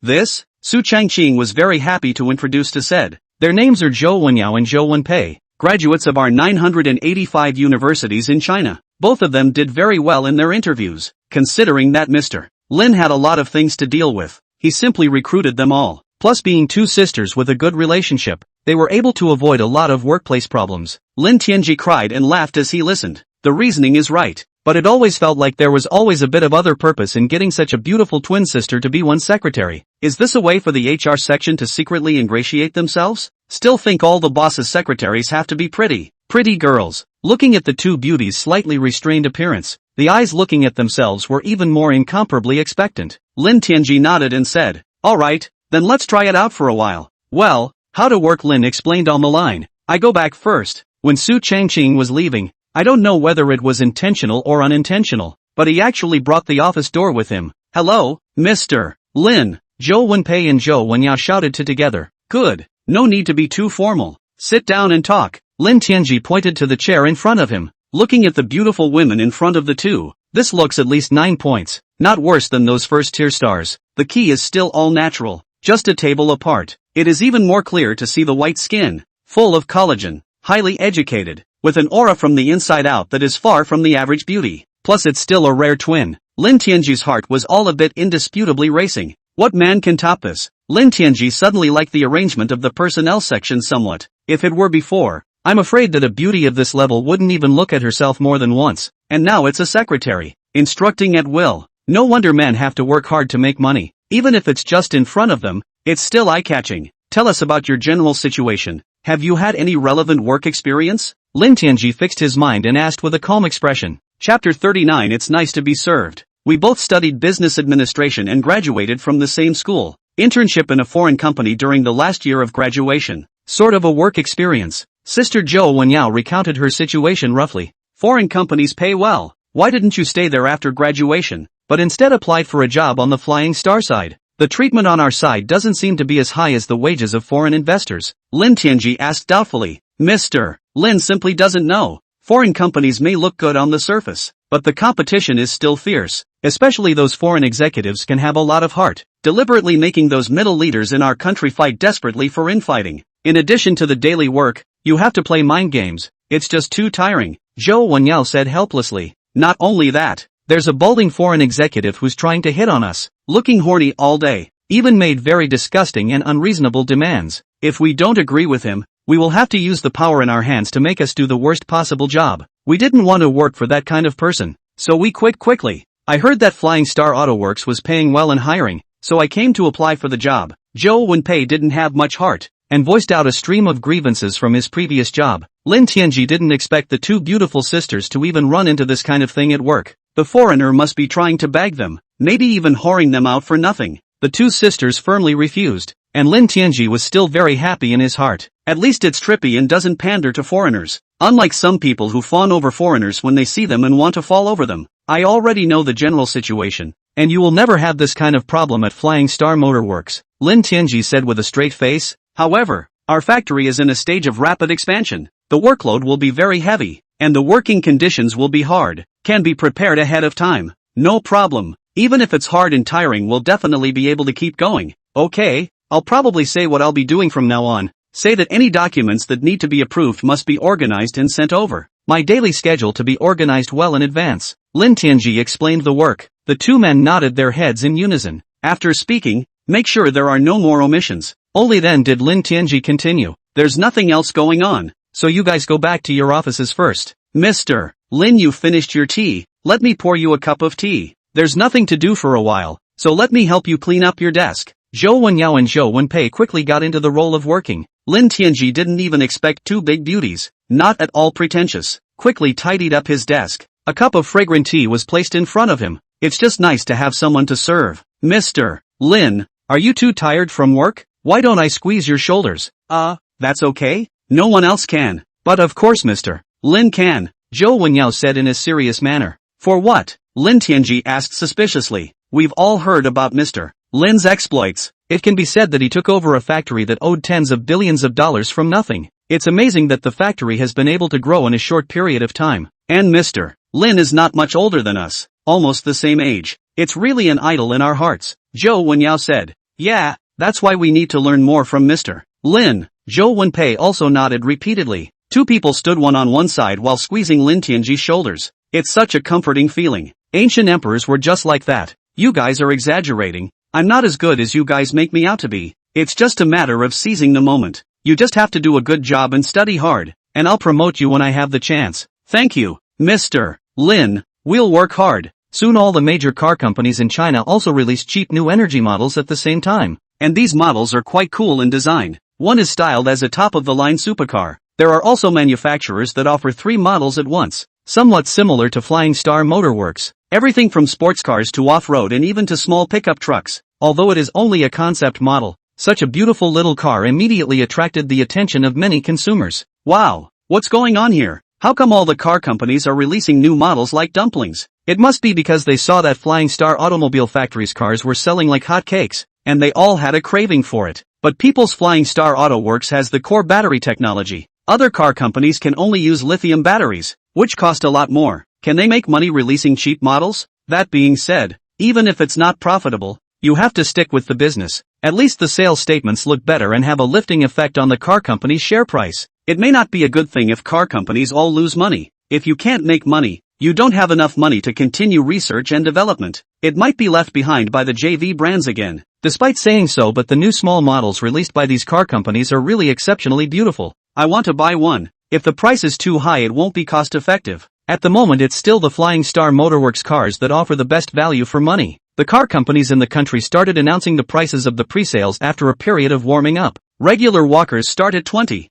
This? Su Changqing was very happy to introduce to said. Their names are Zhou Wenyao and Zhou Wenpei, graduates of our 985 universities in China. Both of them did very well in their interviews. Considering that Mr. Lin had a lot of things to deal with, he simply recruited them all. Plus being 2 sisters with a good relationship, they were able to avoid a lot of workplace problems. Lin Tianji cried and laughed as he listened. the reasoning is right. But it always felt like there was always a bit of other purpose in getting such a beautiful twin sister to be one's secretary. Is this a way for the HR section to secretly ingratiate themselves? Still think all the boss's secretaries have to be pretty girls. Looking at the two beauties' slightly restrained appearance, the eyes looking at themselves were even more incomparably expectant. Lin Tianji nodded and said, "Alright, then let's try it out for a while." "Well, how to work," Lin explained on the line. "I go back first." When Su Changqing was leaving, I don't know whether it was intentional or unintentional, but he actually brought the office door with him. "Hello, Mr. Lin." Zhou Wenpei and Zhou Wenyao shouted together. "Good, no need to be too formal. Sit down and talk." Lin Tianji pointed to the chair in front of him, looking at the beautiful women in front of the two. "This looks at least 9 points, not worse than those first-tier stars. The key is still all natural, just a table apart. It is even more clear to see the white skin, full of collagen, highly educated, with an aura from the inside out that is far from the average beauty. Plus it's still a rare twin." Lin Tianji's heart was all a bit indisputably racing. What man can top this? Lin Tianji suddenly liked the arrangement of the personnel section somewhat. If it were before, I'm afraid that a beauty of this level wouldn't even look at herself more than once. And now it's a secretary, instructing at will. No wonder men have to work hard to make money. Even if it's just in front of them, it's still eye-catching. Tell us about your general situation. Have you had any relevant work experience? Lin Tianji fixed his mind and asked with a calm expression. Chapter 39. It's nice to be served. We both studied business administration and graduated from the same school. Internship in a foreign company during the last year of graduation. Sort of a work experience. Sister Zhou Wenyao recounted her situation roughly. Foreign companies pay well. Why didn't you stay there after graduation, but instead applied for a job on the Flying Star side? The treatment on our side doesn't seem to be as high as the wages of foreign investors. Lin Tianji asked doubtfully. Mr. Lin simply doesn't know. Foreign companies may look good on the surface, but the competition is still fierce. Especially those foreign executives can have a lot of heart, deliberately making those middle leaders in our country fight desperately for infighting. In addition to the daily work, you have to play mind games. It's just too tiring, Zhou Wenyao said helplessly. Not only that, there's a balding foreign executive who's trying to hit on us, looking horny all day, even made very disgusting and unreasonable demands. If we don't agree with him, we will have to use the power in our hands to make us do the worst possible job. We didn't want to work for that kind of person, so we quit quickly. I heard that Flying Star Auto Works was paying well and hiring, so I came to apply for the job. Zhou Wenpei didn't have much heart, and voiced out a stream of grievances from his previous job. Lin Tianji didn't expect the two beautiful sisters to even run into this kind of thing at work. The foreigner must be trying to bag them, maybe even whoring them out for nothing. The two sisters firmly refused, and Lin Tianji was still very happy in his heart. At least it's trippy and doesn't pander to foreigners. Unlike some people who fawn over foreigners when they see them and want to fall over them. I already know the general situation, and you will never have this kind of problem at Flying Star Motor Works, Lin Tianji said with a straight face. However, our factory is in a stage of rapid expansion. The workload will be very heavy, and the working conditions will be hard. Can be prepared ahead of time. No problem. Even if it's hard and tiring, we'll definitely be able to keep going. Okay, I'll probably say what I'll be doing from now on. Say that any documents that need to be approved must be organized and sent over. My daily schedule to be organized well in advance. Lin Tianji explained the work. The two men nodded their heads in unison. After speaking, make sure there are no more omissions. Only then did Lin Tianji continue. There's nothing else going on, so you guys go back to your offices first. Mr. Lin, you finished your tea. Let me pour you a cup of tea. There's nothing to do for a while, so let me help you clean up your desk. Zhou Wenyao and Zhou Wenpei quickly got into the role of working. Lin Tianji didn't even expect two big beauties, not at all pretentious, quickly tidied up his desk. A cup of fragrant tea was placed in front of him. It's just nice to have someone to serve. Mr. Lin, are you too tired from work? Why don't I squeeze your shoulders? That's okay? No one else can. But of course Mr. Lin can, Zhou Wenyao said in a serious manner. For what? Lin Tianji asked suspiciously. We've all heard about Mr. Lin's exploits. It can be said that he took over a factory that owed tens of billions of dollars from nothing. It's amazing that the factory has been able to grow in a short period of time. And Mr. Lin is not much older than us, almost the same age. It's really an idol in our hearts, Zhou Wenyao said. Yeah, that's why we need to learn more from Mr. Lin. Zhou Wenpei also nodded repeatedly. Two people stood one on one side while squeezing Lin Tianji's shoulders. It's such a comforting feeling. Ancient emperors were just like that. You guys are exaggerating. I'm not as good as you guys make me out to be. It's just a matter of seizing the moment. You just have to do a good job and study hard, and I'll promote you when I have the chance. Thank you. Mr. Lin, we'll work hard. Soon all the major car companies in China also release cheap new energy models at the same time. And these models are quite cool in design. One is styled as a top-of-the-line supercar. There are also manufacturers that offer 3 models at once, somewhat similar to Flying Star Motorworks. Everything from sports cars to off-road and even to small pickup trucks. Although it is only a concept model, such a beautiful little car immediately attracted the attention of many consumers. Wow, what's going on here? How come all the car companies are releasing new models like dumplings? It must be because they saw that Flying Star Automobile Factory's cars were selling like hotcakes, and they all had a craving for it. But People's Flying Star Auto Works has the core battery technology. Other car companies can only use lithium batteries, which cost a lot more. Can they make money releasing cheap models? That being said, even if it's not profitable, you have to stick with the business. At least the sales statements look better and have a lifting effect on the car company's share price. It may not be a good thing if car companies all lose money. If you can't make money, you don't have enough money to continue research and development. It might be left behind by the JV brands again. Despite saying so, but the new small models released by these car companies are really exceptionally beautiful. I want to buy one. If the price is too high, it won't be cost effective. At the moment, it's still the Flying Star Motorworks cars that offer the best value for money. The car companies in the country started announcing the prices of the pre-sales after a period of warming up. Regular walkers start at $20,000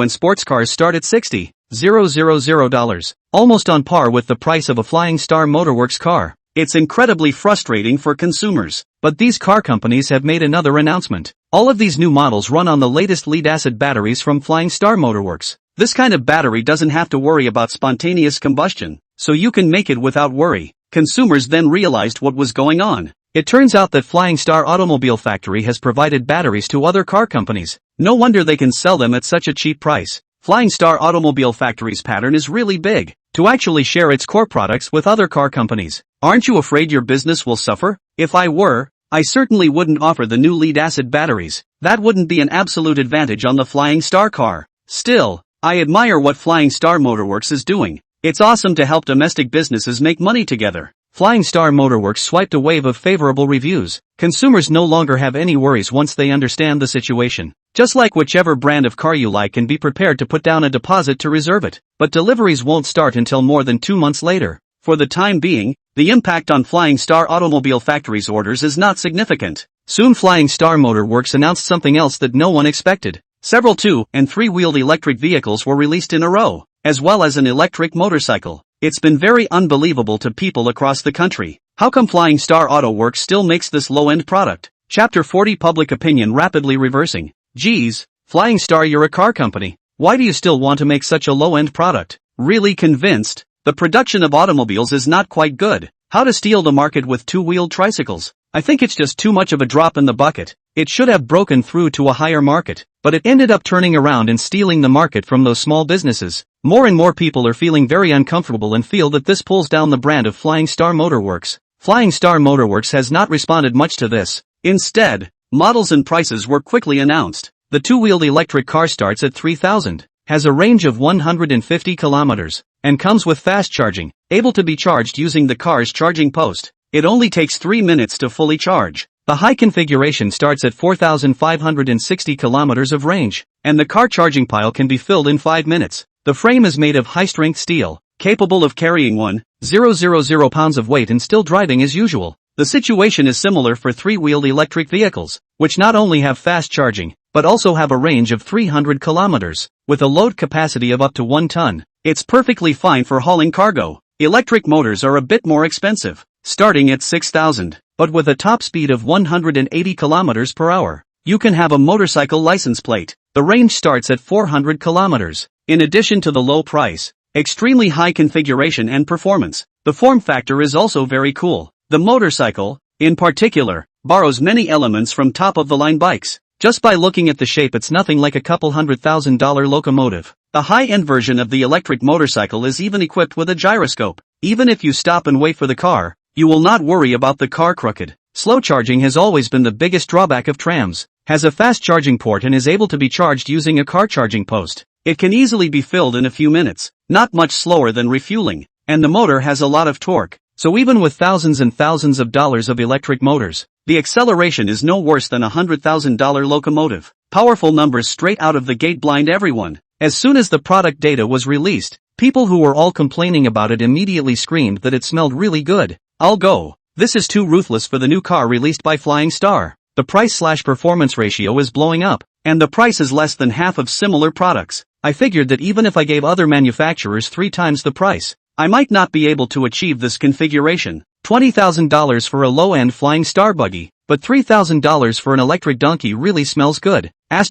and sports cars start at $60,000, almost on par with the price of a Flying Star Motorworks car. It's incredibly frustrating for consumers. But these car companies have made another announcement. All of these new models run on the latest lead-acid batteries from Flying Star Motorworks. This kind of battery doesn't have to worry about spontaneous combustion, so you can make it without worry. Consumers then realized what was going on. It turns out that Flying Star Automobile Factory has provided batteries to other car companies. No wonder they can sell them at such a cheap price. Flying Star Automobile Factory's pattern is really big, to actually share its core products with other car companies. Aren't you afraid your business will suffer? If I were, I certainly wouldn't offer the new lead-acid batteries. That wouldn't be an absolute advantage on the Flying Star car. Still, I admire what Flying Star Motorworks is doing. It's awesome to help domestic businesses make money together. Flying Star Motorworks swiped a wave of favorable reviews. Consumers no longer have any worries once they understand the situation. Just like whichever brand of car you like, and be prepared to put down a deposit to reserve it. But deliveries won't start until more than 2 months later. For the time being, the impact on Flying Star Automobile Factory's orders is not significant. Soon Flying Star Motorworks announced something else that no one expected. Several 2- and 3-wheeled electric vehicles were released in a row, as well as an electric motorcycle. It's been very unbelievable to people across the country. How come Flying Star Auto Works still makes this low-end product? Chapter 40 Public Opinion Rapidly Reversing. Geez, Flying Star, you're a car company. Why do you still want to make such a low-end product? Really convinced? The production of automobiles is not quite good. How to steal the market with 2-wheeled tricycles? I think it's just too much of a drop in the bucket. It should have broken through to a higher market, but it ended up turning around and stealing the market from those small businesses. More and more people are feeling very uncomfortable and feel that this pulls down the brand of Flying Star Motorworks. Flying Star Motorworks has not responded much to this. Instead, models and prices were quickly announced. The 2-wheeled electric car starts at $3,000, has a range of 150 kilometers, and comes with fast charging, able to be charged using the car's charging post. It only takes 3 minutes to fully charge. The high configuration starts at 4,560 kilometers of range, and the car charging pile can be filled in 5 minutes. The frame is made of high-strength steel, capable of carrying 1,000 pounds of weight and still driving as usual. The situation is similar for 3-wheeled electric vehicles, which not only have fast charging, but also have a range of 300 kilometers, with a load capacity of up to 1 ton. It's perfectly fine for hauling cargo. Electric motors are a bit more expensive, starting at $6,000, but with a top speed of 180 kilometers per hour. You can have a motorcycle license plate. The range starts at 400 kilometers. In addition to the low price, extremely high configuration and performance, the form factor is also very cool. The motorcycle, in particular, borrows many elements from top-of-the-line bikes. Just by looking at the shape, it's nothing like a couple $100,000 locomotive. The high-end version of the electric motorcycle is even equipped with a gyroscope. Even if you stop and wait for the car, you will not worry about the car crooked. Slow charging has always been the biggest drawback of trams. Has a fast charging port and is able to be charged using a car charging post. It can easily be filled in a few minutes, not much slower than refueling, and the motor has a lot of torque. So even with thousands and thousands of dollars of electric motors, the acceleration is no worse than a $100,000 locomotive. Powerful numbers straight out of the gate blind everyone. As soon as the product data was released, People who were all complaining about it immediately screamed that it smelled really good. I'll go. This is too ruthless for the new car released by Flying Star. The price/performance ratio is blowing up, and the price is less than half of similar products. I figured that even if I gave other manufacturers 3 times the price, I might not be able to achieve this configuration. $20,000 for a low-end Flying Star buggy, but $3,000 for an electric donkey really smells good. I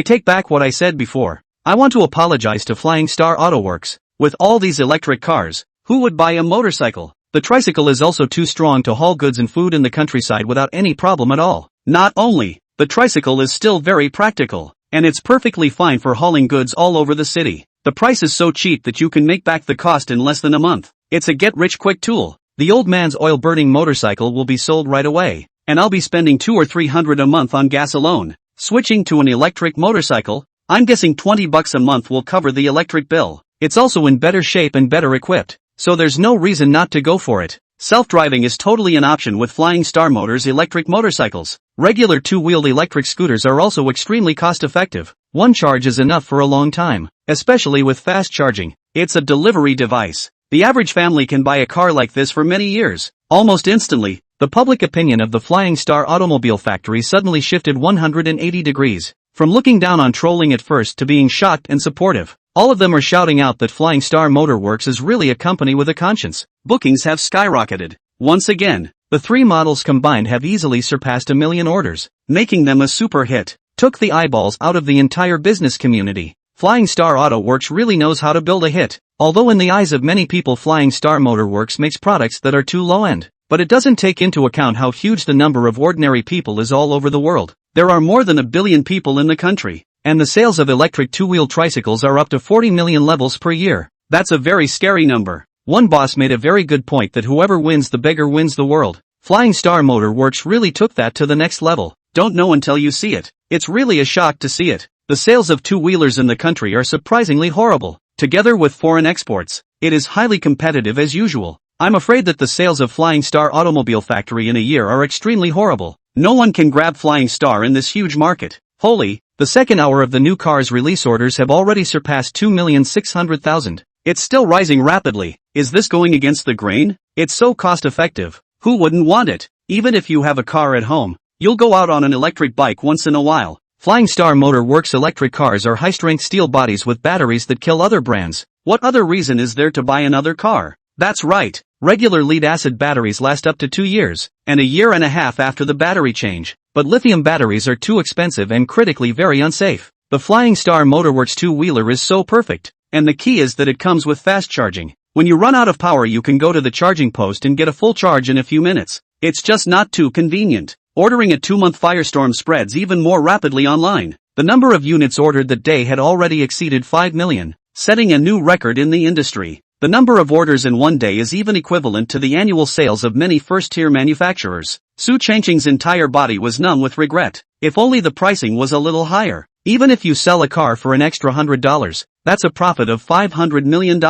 take back what I said before. I want to apologize to Flying Star Auto Works. With all these electric cars, who would buy a motorcycle? The tricycle is also too strong to haul goods and food in the countryside without any problem at all. Not only, the tricycle is still very practical, and it's perfectly fine for hauling goods all over the city. The price is so cheap that you can make back the cost in less than a month. It's a get-rich-quick tool. The old man's oil-burning motorcycle will be sold right away, and I'll be spending $200 or $300 a month on gas alone. Switching to an electric motorcycle, I'm guessing $20 a month will cover the electric bill. It's also in better shape and better equipped, so there's no reason not to go for it. Self-driving is totally an option with Flying Star Motors electric motorcycles. Regular two-wheeled electric scooters are also extremely cost-effective. One charge is enough for a long time, especially with fast charging. It's a delivery device. The average family can buy a car like this for many years. Almost instantly, the public opinion of the Flying Star Automobile Factory suddenly shifted 180 degrees. From looking down on trolling at first to being shocked and supportive. All of them are shouting out that Flying Star Motor Works is really a company with a conscience. Bookings have skyrocketed. Once again, the 3 models combined have easily surpassed 1 million orders, making them a super hit. Took the eyeballs out of the entire business community. Flying Star Auto Works really knows how to build a hit. Although in the eyes of many people Flying Star Motor Works makes products that are too low-end. But it doesn't take into account how huge the number of ordinary people is all over the world. There are more than 1 billion people in the country. And the sales of electric two-wheel tricycles are up to 40 million levels per year. That's a very scary number. One boss made a very good point that whoever wins the beggar wins the world. Flying Star Motor Works really took that to the next level. Don't know until you see it. It's really a shock to see it. The sales of two-wheelers in the country are surprisingly horrible. Together with foreign exports, it is highly competitive as usual. I'm afraid that the sales of Flying Star Automobile Factory in a year are extremely horrible. No one can grab Flying Star in this huge market. Holy, the second hour of the new car's release orders have already surpassed 2,600,000. It's still rising rapidly. Is this going against the grain? It's so cost-effective. Who wouldn't want it? Even if you have a car at home, you'll go out on an electric bike once in a while. Flying Star Motor Works electric cars are high-strength steel bodies with batteries that kill other brands. What other reason is there to buy another car? That's right. Regular lead-acid batteries last up to 2 years, and 1.5 years after the battery change. But lithium batteries are too expensive and critically very unsafe. The Flying Star Motor Works two-wheeler is so perfect, and the key is that it comes with fast charging. When you run out of power you can go to the charging post and get a full charge in a few minutes. It's just not too convenient. Ordering a 2-month Firestorm spreads even more rapidly online. The number of units ordered that day had already exceeded 5 million, setting a new record in the industry. The number of orders in one day is even equivalent to the annual sales of many first-tier manufacturers. Su Changqing's entire body was numb with regret. If only the pricing was a little higher. Even if you sell a car for an extra $100, that's a profit of $500 million.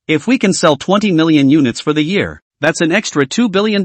If we can sell 20 million units for the year, that's an extra $2 billion.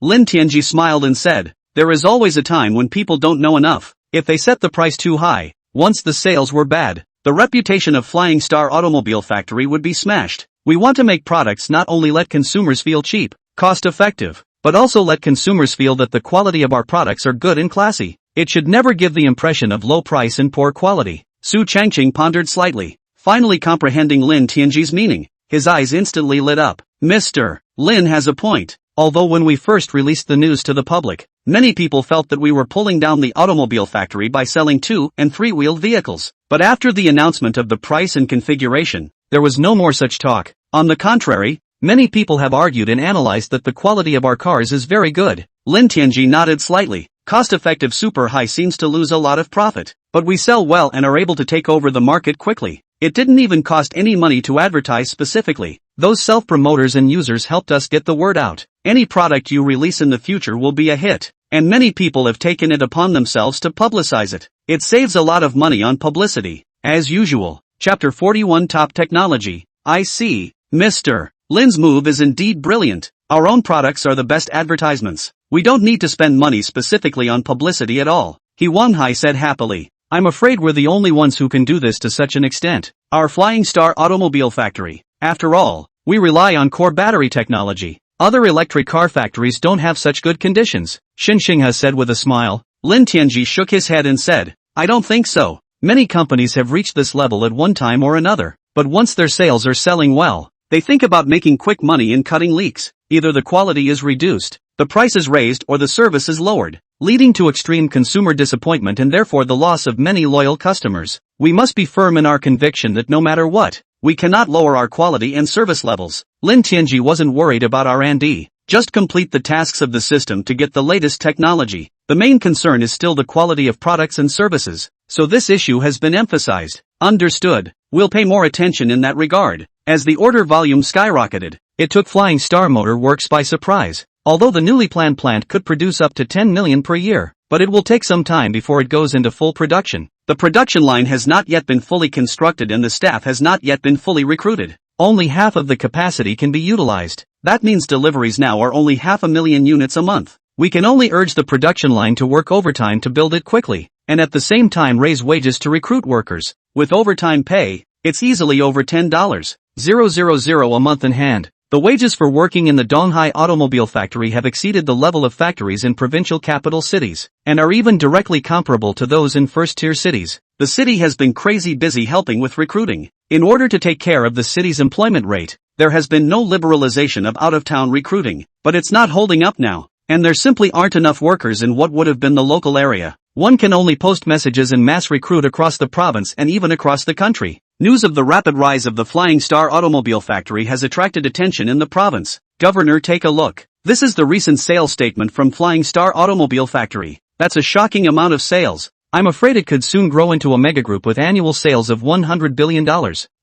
Lin Tianji smiled and said, "There is always a time when people don't know enough. If they set the price too high, once the sales were bad, the reputation of Flying Star Automobile Factory would be smashed. We want to make products not only let consumers feel cheap, cost-effective, but also let consumers feel that the quality of our products are good and classy. It should never give the impression of low price and poor quality." Su Changqing pondered slightly, finally comprehending Lin Tianji's meaning. His eyes instantly lit up. Mr. Lin has a point. Although when we first released the news to the public, many people felt that we were pulling down the automobile factory by selling 2- and 3-wheeled vehicles. But after the announcement of the price and configuration, there was no more such talk. On the contrary, many people have argued and analyzed that the quality of our cars is very good. Lin Tianji nodded slightly. Cost-effective super high seems to lose a lot of profit, but we sell well and are able to take over the market quickly. It didn't even cost any money to advertise specifically. Those self-promoters and users helped us get the word out. Any product you release in the future will be a hit, and many people have taken it upon themselves to publicize it. It saves a lot of money on publicity. As usual, Chapter 41 Top Technology. I see. Mr. Lin's move is indeed brilliant. Our own products are the best advertisements. We don't need to spend money specifically on publicity at all. He Wanhai said happily. I'm afraid we're the only ones who can do this to such an extent. Our Flying Star Automobile Factory. After all, we rely on core battery technology. Other electric car factories don't have such good conditions, Xin Xinghe said with a smile. Lin Tianji shook his head and said, I don't think so. Many companies have reached this level at one time or another, but once their sales are selling well, they think about making quick money and cutting leaks. Either the quality is reduced, the price is raised, or the service is lowered, leading to extreme consumer disappointment and therefore the loss of many loyal customers. We must be firm in our conviction that no matter what, we cannot lower our quality and service levels. Lin Tianji wasn't worried about R&D. Just complete the tasks of the system to get the latest technology. The main concern is still the quality of products and services, so this issue has been emphasized. Understood. We'll pay more attention in that regard. As the order volume skyrocketed, it took Flying Star Motor Works by surprise. Although the newly planned plant could produce up to 10 million per year, but it will take some time before it goes into full production. The production line has not yet been fully constructed and the staff has not yet been fully recruited. Only half of the capacity can be utilized. That means deliveries now are only 500,000 units a month. We can only urge the production line to work overtime to build it quickly, and at the same time raise wages to recruit workers. With overtime pay, it's easily over $10,000 a month in hand. The wages for working in the Donghai Automobile Factory have exceeded the level of factories in provincial capital cities, and are even directly comparable to those in first-tier cities. The city has been crazy busy helping with recruiting. In order to take care of the city's employment rate, there has been no liberalization of out-of-town recruiting, but it's not holding up now, and there simply aren't enough workers in what would have been the local area. One can only post messages and mass recruit across the province and even across the country. News of the rapid rise of the Flying Star Automobile Factory has attracted attention in the province. Governor, take a look. This is the recent sales statement from Flying Star Automobile Factory. That's a shocking amount of sales. I'm afraid it could soon grow into a megagroup with annual sales of $100 billion.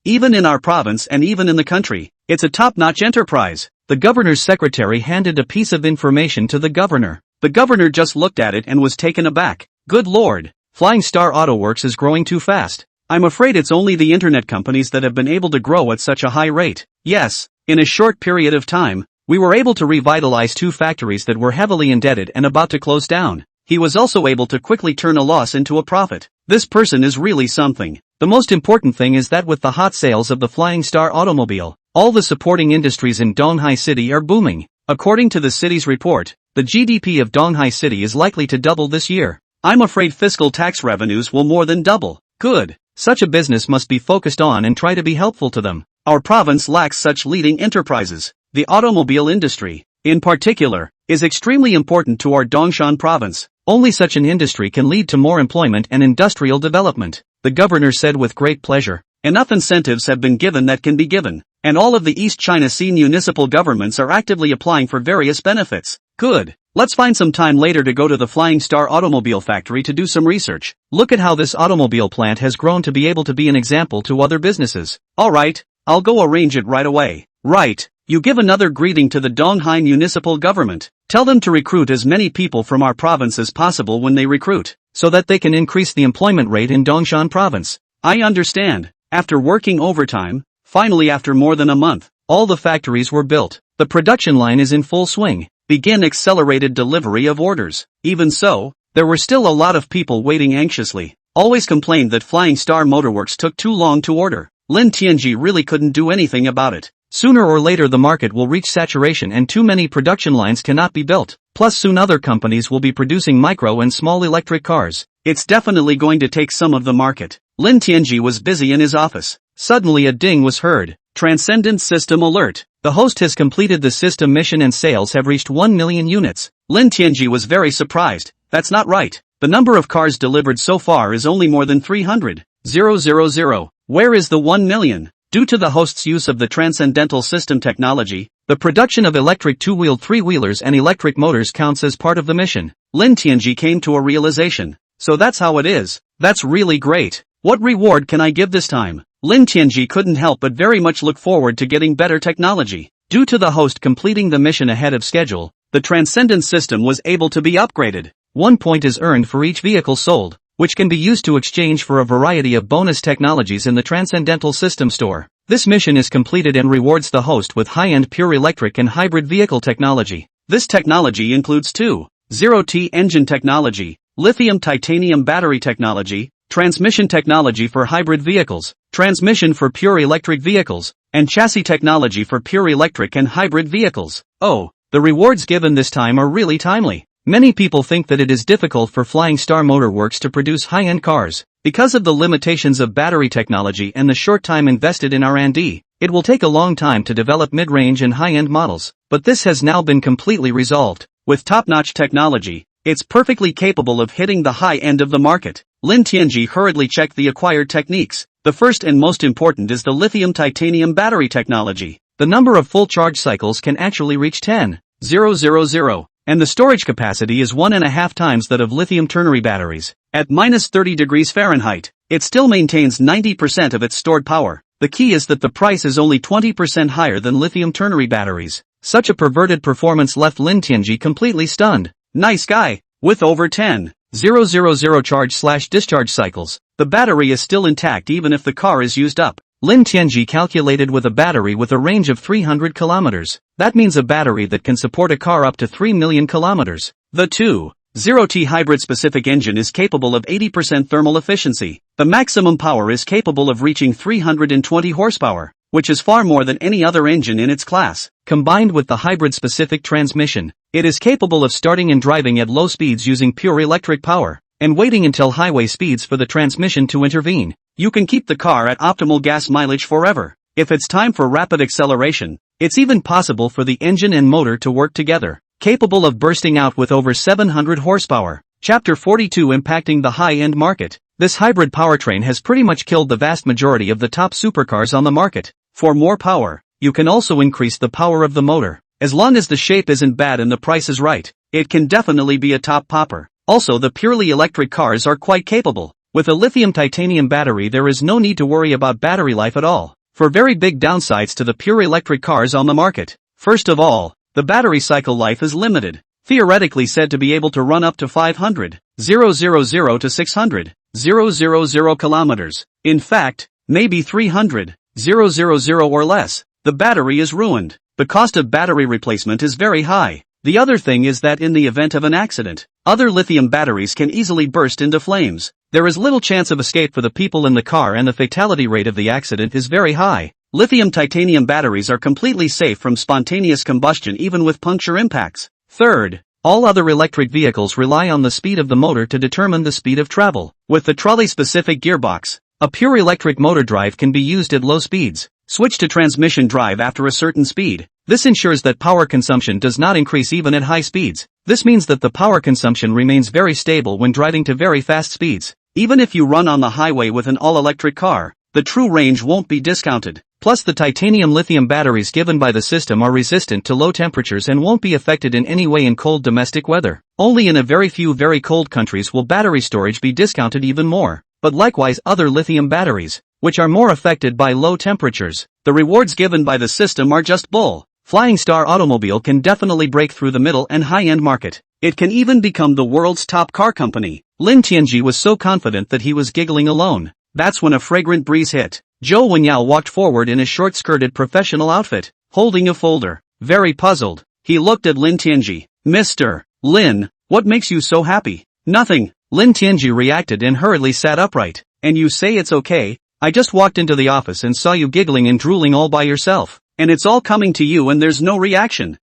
Even in our province and even in the country, it's a top-notch enterprise. The governor's secretary handed a piece of information to the governor. The governor just looked at it and was taken aback. Good Lord, Flying Star Auto Works is growing too fast. I'm afraid it's only the internet companies that have been able to grow at such a high rate. Yes, in a short period of time, we were able to revitalize two factories that were heavily indebted and about to close down. He was also able to quickly turn a loss into a profit. This person is really something. The most important thing is that with the hot sales of the Flying Star automobile, all the supporting industries in Donghai City are booming. According to the city's report, the GDP of Donghai City is likely to double this year. I'm afraid fiscal tax revenues will more than double. Good. Such a business must be focused on and try to be helpful to them. Our province lacks such leading enterprises. The automobile industry, in particular, is extremely important to our Dongshan province. Only such an industry can lead to more employment and industrial development, the governor said with great pleasure. Enough incentives have been given that can be given, and all of the East China Sea municipal governments are actively applying for various benefits. Good. Let's find some time later to go to the Flying Star Automobile Factory to do some research. Look at how this automobile plant has grown to be able to be an example to other businesses. Alright, I'll go arrange it right away. Right, you give another greeting to the Donghai municipal government. Tell them to recruit as many people from our province as possible when they recruit, so that they can increase the employment rate in Dongshan province. I understand. After working overtime, finally after more than a month, all the factories were built. The production line is in full swing. Begin accelerated delivery of orders. Even so, there were still a lot of people waiting anxiously. Always complained that Flying Star Motorworks took too long to order. Lin Tianji really couldn't do anything about it. Sooner or later the market will reach saturation and too many production lines cannot be built. Plus soon other companies will be producing micro and small electric cars. It's definitely going to take some of the market. Lin Tianji was busy in his office. Suddenly a ding was heard. Transcendent System Alert. The host has completed the system mission and sales have reached 1 million units. Lin Tianji was very surprised. That's not right. The number of cars delivered so far is only more than 300,000. Where is the 1 million? Due to the host's use of the Transcendental System technology, the production of electric two-wheeled three-wheelers and electric motors counts as part of the mission. Lin Tianji came to a realization. So that's how it is. That's really great. What reward can I give this time? Lin Tianji couldn't help but very much look forward to getting better technology. Due to the host completing the mission ahead of schedule, the Transcendent System was able to be upgraded. 1 point is earned for each vehicle sold, which can be used to exchange for a variety of bonus technologies in the Transcendental System store. This mission is completed and rewards the host with high-end pure electric and hybrid vehicle technology. This technology includes 2.0T engine technology, lithium titanium battery technology, transmission technology for hybrid vehicles, transmission for pure electric vehicles, and chassis technology for pure electric and hybrid vehicles. Oh, the rewards given this time are really timely. Many people think that it is difficult for Flying Star Motor Works to produce high-end cars. Because of the limitations of battery technology and the short time invested in R&D, it will take a long time to develop mid-range and high-end models, but this has now been completely resolved. With top-notch technology, it's perfectly capable of hitting the high end of the market. Lin Tianji hurriedly checked the acquired techniques. The first and most important is the lithium-titanium battery technology. The number of full charge cycles can actually reach 10,000, and the storage capacity is 1.5 times that of lithium ternary batteries. At -30 degrees Fahrenheit, it still maintains 90% of its stored power. The key is that the price is only 20% higher than lithium ternary batteries. Such a perverted performance left Lin Tianji completely stunned. Nice guy. With over 10,000 charge/discharge cycles, the battery is still intact even if the car is used up. Lin Tianji calculated with a battery with a range of 300 kilometers. That means a battery that can support a car up to 3 million kilometers. The 2.0T hybrid-specific engine is capable of 80% thermal efficiency. The maximum power is capable of reaching 320 horsepower, which is far more than any other engine in its class. Combined with the hybrid-specific transmission, it is capable of starting and driving at low speeds using pure electric power, and waiting until highway speeds for the transmission to intervene. You can keep the car at optimal gas mileage forever. If it's time for rapid acceleration, it's even possible for the engine and motor to work together, capable of bursting out with over 700 horsepower. Chapter 42 Impacting the high-end market. This hybrid powertrain has pretty much killed the vast majority of the top supercars on the market. For more power, you can also increase the power of the motor. As long as the shape isn't bad and the price is right, it can definitely be a top popper. Also, the purely electric cars are quite capable. With a lithium titanium battery, there is no need to worry about battery life at all. For very big downsides to the pure electric cars on the market. First of all, the battery cycle life is limited. Theoretically said to be able to run up to 500,000 to 600,000 kilometers. In fact, maybe 300,000 or less. The battery is ruined. The cost of battery replacement is very high. The other thing is that in the event of an accident, other lithium batteries can easily burst into flames. There is little chance of escape for the people in the car and the fatality rate of the accident is very high. Lithium titanium batteries are completely safe from spontaneous combustion even with puncture impacts. Third, all other electric vehicles rely on the speed of the motor to determine the speed of travel. With the trolley-specific gearbox, a pure electric motor drive can be used at low speeds. Switch to transmission drive after a certain speed. This ensures that power consumption does not increase even at high speeds. This means that the power consumption remains very stable when driving to very fast speeds. Even if you run on the highway with an all-electric car, the true range won't be discounted. Plus, the titanium lithium batteries given by the system are resistant to low temperatures and won't be affected in any way in cold domestic weather. Only in a very few very cold countries will battery storage be discounted even more. But likewise other lithium batteries, which are more affected by low temperatures. The rewards given by the system are just bull. Flying Star Automobile can definitely break through the middle and high-end market. It can even become the world's top car company. Lin Tianji was so confident that he was giggling alone. That's when a fragrant breeze hit. Zhou Wenyao walked forward in a short-skirted professional outfit, holding a folder. Very puzzled, he looked at Lin Tianji. Mr. Lin, what makes you so happy? Nothing. Lin Tianji reacted and hurriedly sat upright. And you say it's okay? I just walked into the office and saw you giggling and drooling all by yourself. And it's all coming to you and there's no reaction.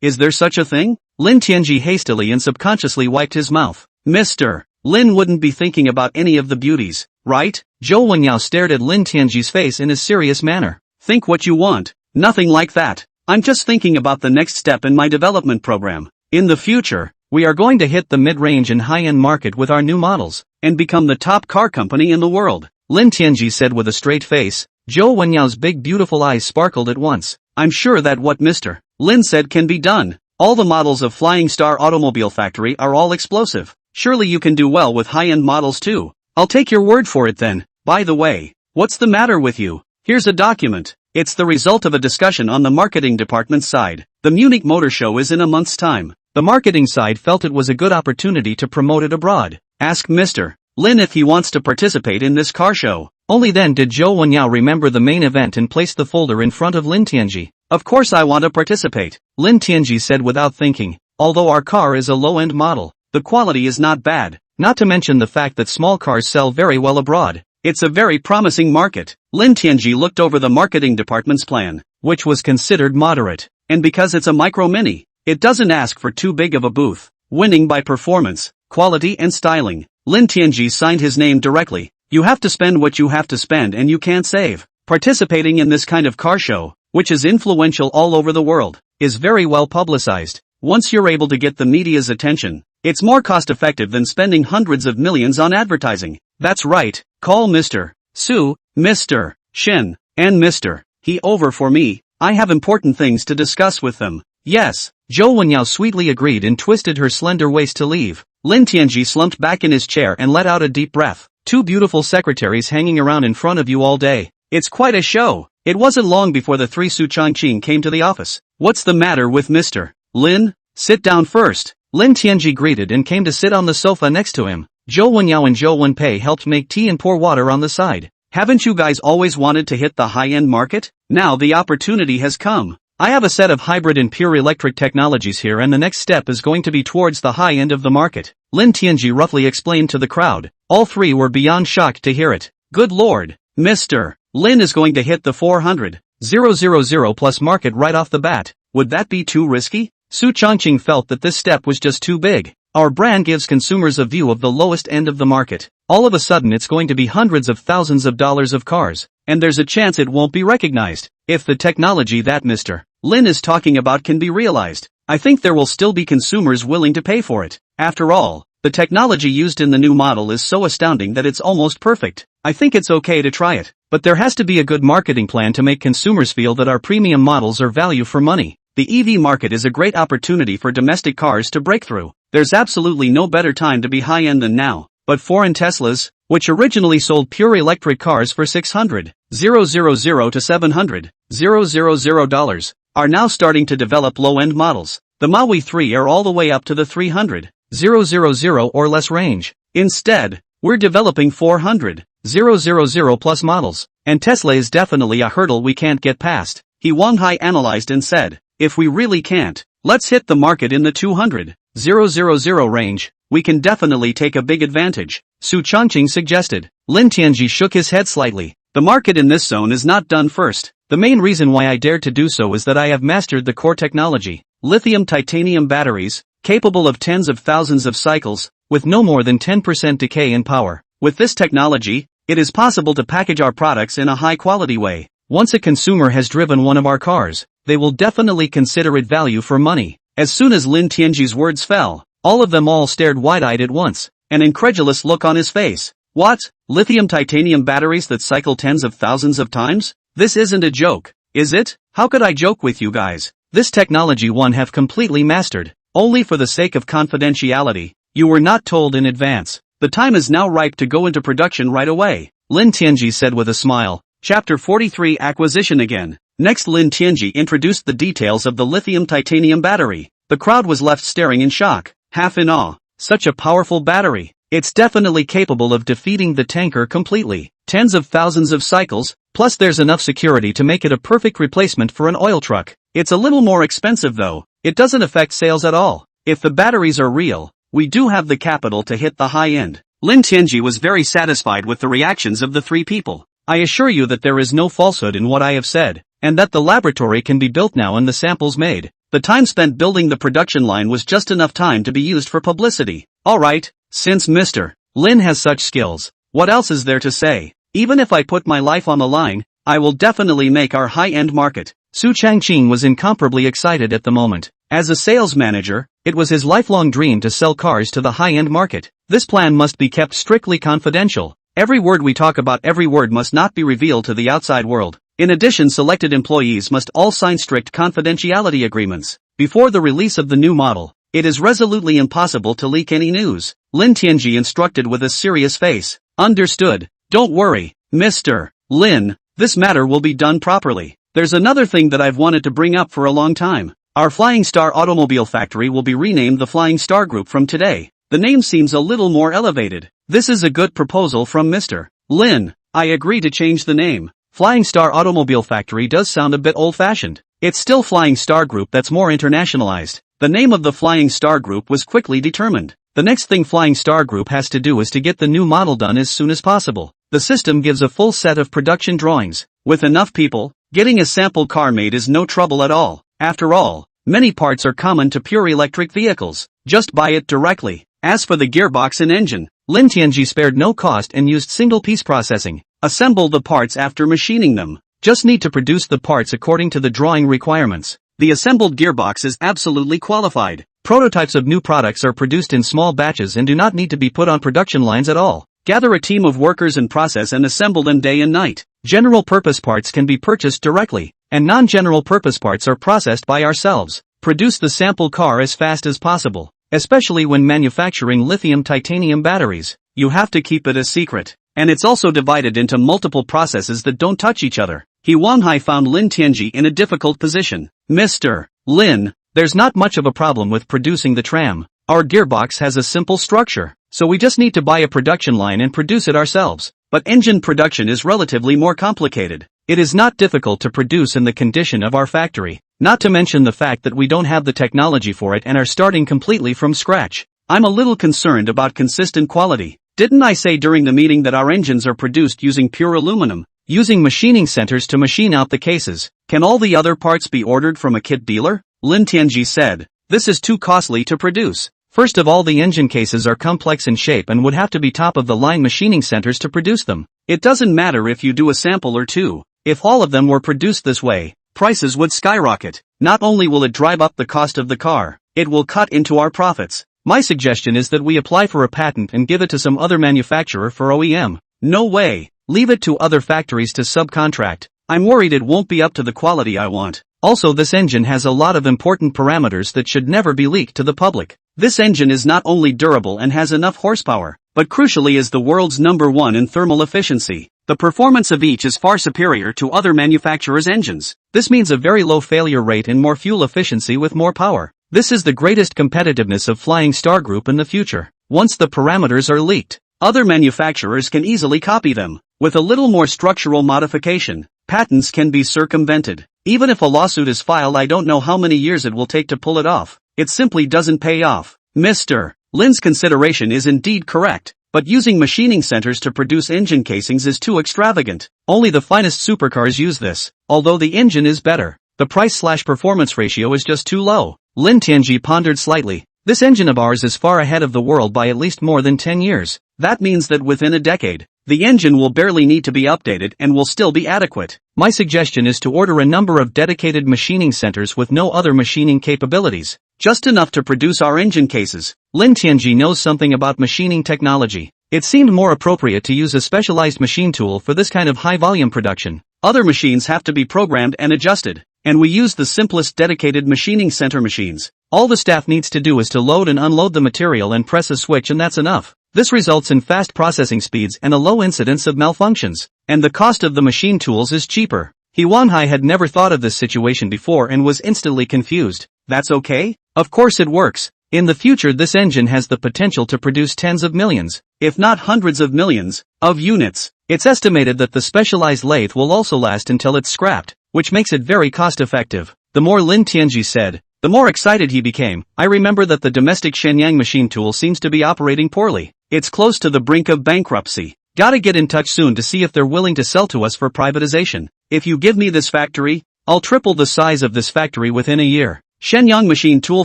Is there such a thing? Lin Tianji hastily and subconsciously wiped his mouth. Mr. Lin wouldn't be thinking about any of the beauties, right? Zhou Wenyao stared at Lin Tianji's face in a serious manner. Think what you want. Nothing like that. I'm just thinking about the next step in my development program. In the future, we are going to hit the mid-range and high-end market with our new models, and become the top car company in the world. Lin Tianji said with a straight face. Zhou Wenyao's big beautiful eyes sparkled at once. I'm sure that what Mr. Lin said can be done. All the models of Flying Star Automobile Factory are all explosive. Surely you can do well with high-end models too. I'll take your word for it then. By the way, what's the matter with you? Here's a document. It's the result of a discussion on the marketing department's side. The Munich Motor Show is in a month's time. The marketing side felt it was a good opportunity to promote it abroad. Ask Mr. Lin if he wants to participate in this car show. Only then did Zhou Wenyao remember the main event and place the folder in front of Lin Tianji. Of course I want to participate, Lin Tianji said without thinking. Although our car is a low-end model, the quality is not bad. not to mention the fact that small cars sell very well abroad. It's a very promising market. Lin Tianji looked over the marketing department's plan, which was considered moderate. And because it's a micro-mini, it doesn't ask for too big of a booth. Winning by performance, quality and styling. Lin Tianji signed his name directly. You have to spend what you have to spend and you can't save. Participating in this kind of car show, which is influential all over the world, is very well publicized. Once you're able to get the media's attention, it's more cost-effective than spending hundreds of millions on advertising. That's right, call Mr. Su, Mr. Shin, and Mr. He over for me. I have important things to discuss with them. Yes, Zhou Wenyao sweetly agreed and twisted her slender waist to leave. Lin Tianji slumped back in his chair and let out a deep breath. Two beautiful secretaries hanging around in front of you all day. It's quite a show. It wasn't long before the three Su Changqing came to the office. What's the matter with Mr. Lin? Sit down first. Lin Tianji greeted and came to sit on the sofa next to him. Zhou Wenyao and Zhou Wenpei helped make tea and pour water on the side. Haven't you guys always wanted to hit the high-end market? Now the opportunity has come. I have a set of hybrid and pure electric technologies here and the next step is going to be towards the high end of the market. Lin Tianji roughly explained to the crowd. All three were beyond shocked to hear it. Good lord, Mr. Lin is going to hit the 400,000 plus market right off the bat. Would that be too risky? Su Changqing felt that this step was just too big. Our brand gives consumers a view of the lowest end of the market. All of a sudden it's going to be hundreds of thousands of dollars of cars, and there's a chance it won't be recognized. If the technology that Mr. Lin is talking about can be realized, I think there will still be consumers willing to pay for it. After all, the technology used in the new model is so astounding that it's almost perfect. I think it's okay to try it, but there has to be a good marketing plan to make consumers feel that our premium models are value for money. The EV market is a great opportunity for domestic cars to break through. There's absolutely no better time to be high-end than now. But foreign Teslas, which originally sold pure electric cars for $600,000 to $700,000, are now starting to develop low-end models. The Maui 3 are all the way up to the $300,000 or less range. Instead, we're developing $400,000 plus models, and Tesla is definitely a hurdle we can't get past. He Wanghai analyzed and said, if we really can't, let's hit the market in the $200,000 range. We can definitely take a big advantage, Su Changqing suggested. Lin Tianji shook his head slightly. The market in this zone is not done first. The main reason why I dared to do so is that I have mastered the core technology. Lithium titanium batteries, capable of tens of thousands of cycles, with no more than 10% decay in power. With this technology, it is possible to package our products in a high-quality way. Once a consumer has driven one of our cars, they will definitely consider it value for money. As soon as Lin Tianji's words fell, all of them stared wide-eyed at once, an incredulous look on his face. What? Lithium titanium batteries that cycle tens of thousands of times? This isn't a joke, is it? How could I joke with you guys? This technology one have completely mastered. Only for the sake of confidentiality, you were not told in advance. The time is now ripe to go into production right away, Lin Tianji said with a smile. Chapter 43 Acquisition again. Next Lin Tianji introduced the details of the lithium titanium battery. The crowd was left staring in shock, half in awe. Such a powerful battery. It's definitely capable of defeating the tanker completely. Tens of thousands of cycles, plus there's enough security to make it a perfect replacement for an oil truck. It's a little more expensive though. It doesn't affect sales at all. If the batteries are real, we do have the capital to hit the high end. Lin Tianji was very satisfied with the reactions of the three people. I assure you that there is no falsehood in what I have said, and that the laboratory can be built now and the samples made. The time spent building the production line was just enough time to be used for publicity. Alright, since Mr. Lin has such skills, what else is there to say? Even if I put my life on the line, I will definitely make our high-end market. Su Changqing was incomparably excited at the moment. As a sales manager, it was his lifelong dream to sell cars to the high-end market. This plan must be kept strictly confidential. Every word we talk about, every word must not be revealed to the outside world. In addition, selected employees must all sign strict confidentiality agreements. Before the release of the new model, it is resolutely impossible to leak any news. Lin Tianji instructed with a serious face. Understood. Don't worry, Mr. Lin, this matter will be done properly. There's another thing that I've wanted to bring up for a long time. Our Flying Star automobile factory will be renamed the Flying Star Group from today. The name seems a little more elevated. This is a good proposal from Mr. Lin. I agree to change the name. Flying Star Automobile Factory does sound a bit old-fashioned. It's still Flying Star Group that's more internationalized. The name of the Flying Star Group was quickly determined. The next thing Flying Star Group has to do is to get the new model done as soon as possible. The system gives a full set of production drawings. With enough people, getting a sample car made is no trouble at all. After all, many parts are common to pure electric vehicles. Just buy it directly. As for the gearbox and engine, Lin Tianji spared no cost and used single-piece processing. Assemble the parts after machining them. Just need to produce the parts according to the drawing requirements. The assembled gearbox is absolutely qualified. Prototypes of new products are produced in small batches and do not need to be put on production lines at all. Gather a team of workers and process and assemble them day and night. General purpose parts can be purchased directly, and non-general purpose parts are processed by ourselves. Produce the sample car as fast as possible, especially when manufacturing lithium-titanium batteries. You have to keep it a secret. And it's also divided into multiple processes that don't touch each other. Wanhai found Lin Tianji in a difficult position. Mr. Lin, there's not much of a problem with producing the tram. Our gearbox has a simple structure, so we just need to buy a production line and produce it ourselves. But engine production is relatively more complicated. It is not difficult to produce in the condition of our factory, not to mention the fact that we don't have the technology for it and are starting completely from scratch. I'm a little concerned about consistent quality. Didn't I say during the meeting that our engines are produced using pure aluminum, using machining centers to machine out the cases? Can all the other parts be ordered from a kit dealer? Lin Tianji said. This is too costly to produce. First of all, the engine cases are complex in shape and would have to be top-of-the-line machining centers to produce them. It doesn't matter if you do a sample or two. If all of them were produced this way, prices would skyrocket. Not only will it drive up the cost of the car, it will cut into our profits. My suggestion is that we apply for a patent and give it to some other manufacturer for OEM. No way. Leave it to other factories to subcontract. I'm worried it won't be up to the quality I want. Also, this engine has a lot of important parameters that should never be leaked to the public. This engine is not only durable and has enough horsepower, but crucially is the world's #1 in thermal efficiency. The performance of each is far superior to other manufacturers' engines. This means a very low failure rate and more fuel efficiency with more power. This is the greatest competitiveness of Flying Star Group in the future. Once the parameters are leaked, other manufacturers can easily copy them. With a little more structural modification, patents can be circumvented. Even if a lawsuit is filed, I don't know how many years it will take to pull it off. It simply doesn't pay off. Mr. Lin's consideration is indeed correct, but using machining centers to produce engine casings is too extravagant. Only the finest supercars use this. Although the engine is better, the price/performance ratio is just too low. Lin Tianji pondered slightly. This engine of ours is far ahead of the world by at least more than 10 years. That means that within a decade, the engine will barely need to be updated and will still be adequate. My suggestion is to order a number of dedicated machining centers with no other machining capabilities, just enough to produce our engine cases. Lin Tianji knows something about machining technology. It seemed more appropriate to use a specialized machine tool for this kind of high-volume production. Other machines have to be programmed and adjusted, and we use the simplest dedicated machining center machines. All the staff needs to do is to load and unload the material and press a switch, and that's enough. This results in fast processing speeds and a low incidence of malfunctions. And the cost of the machine tools is cheaper. Wanhai had never thought of this situation before and was instantly confused. That's okay? Of course it works. In the future, this engine has the potential to produce tens of millions, if not hundreds of millions, of units. It's estimated that the specialized lathe will also last until it's scrapped, which makes it very cost-effective. The more Lin Tianji said, the more excited he became. I remember that the domestic Shenyang machine tool seems to be operating poorly. It's close to the brink of bankruptcy. Gotta get in touch soon to see if they're willing to sell to us for privatization. If you give me this factory, I'll triple the size of this factory within a year. Shenyang Machine Tool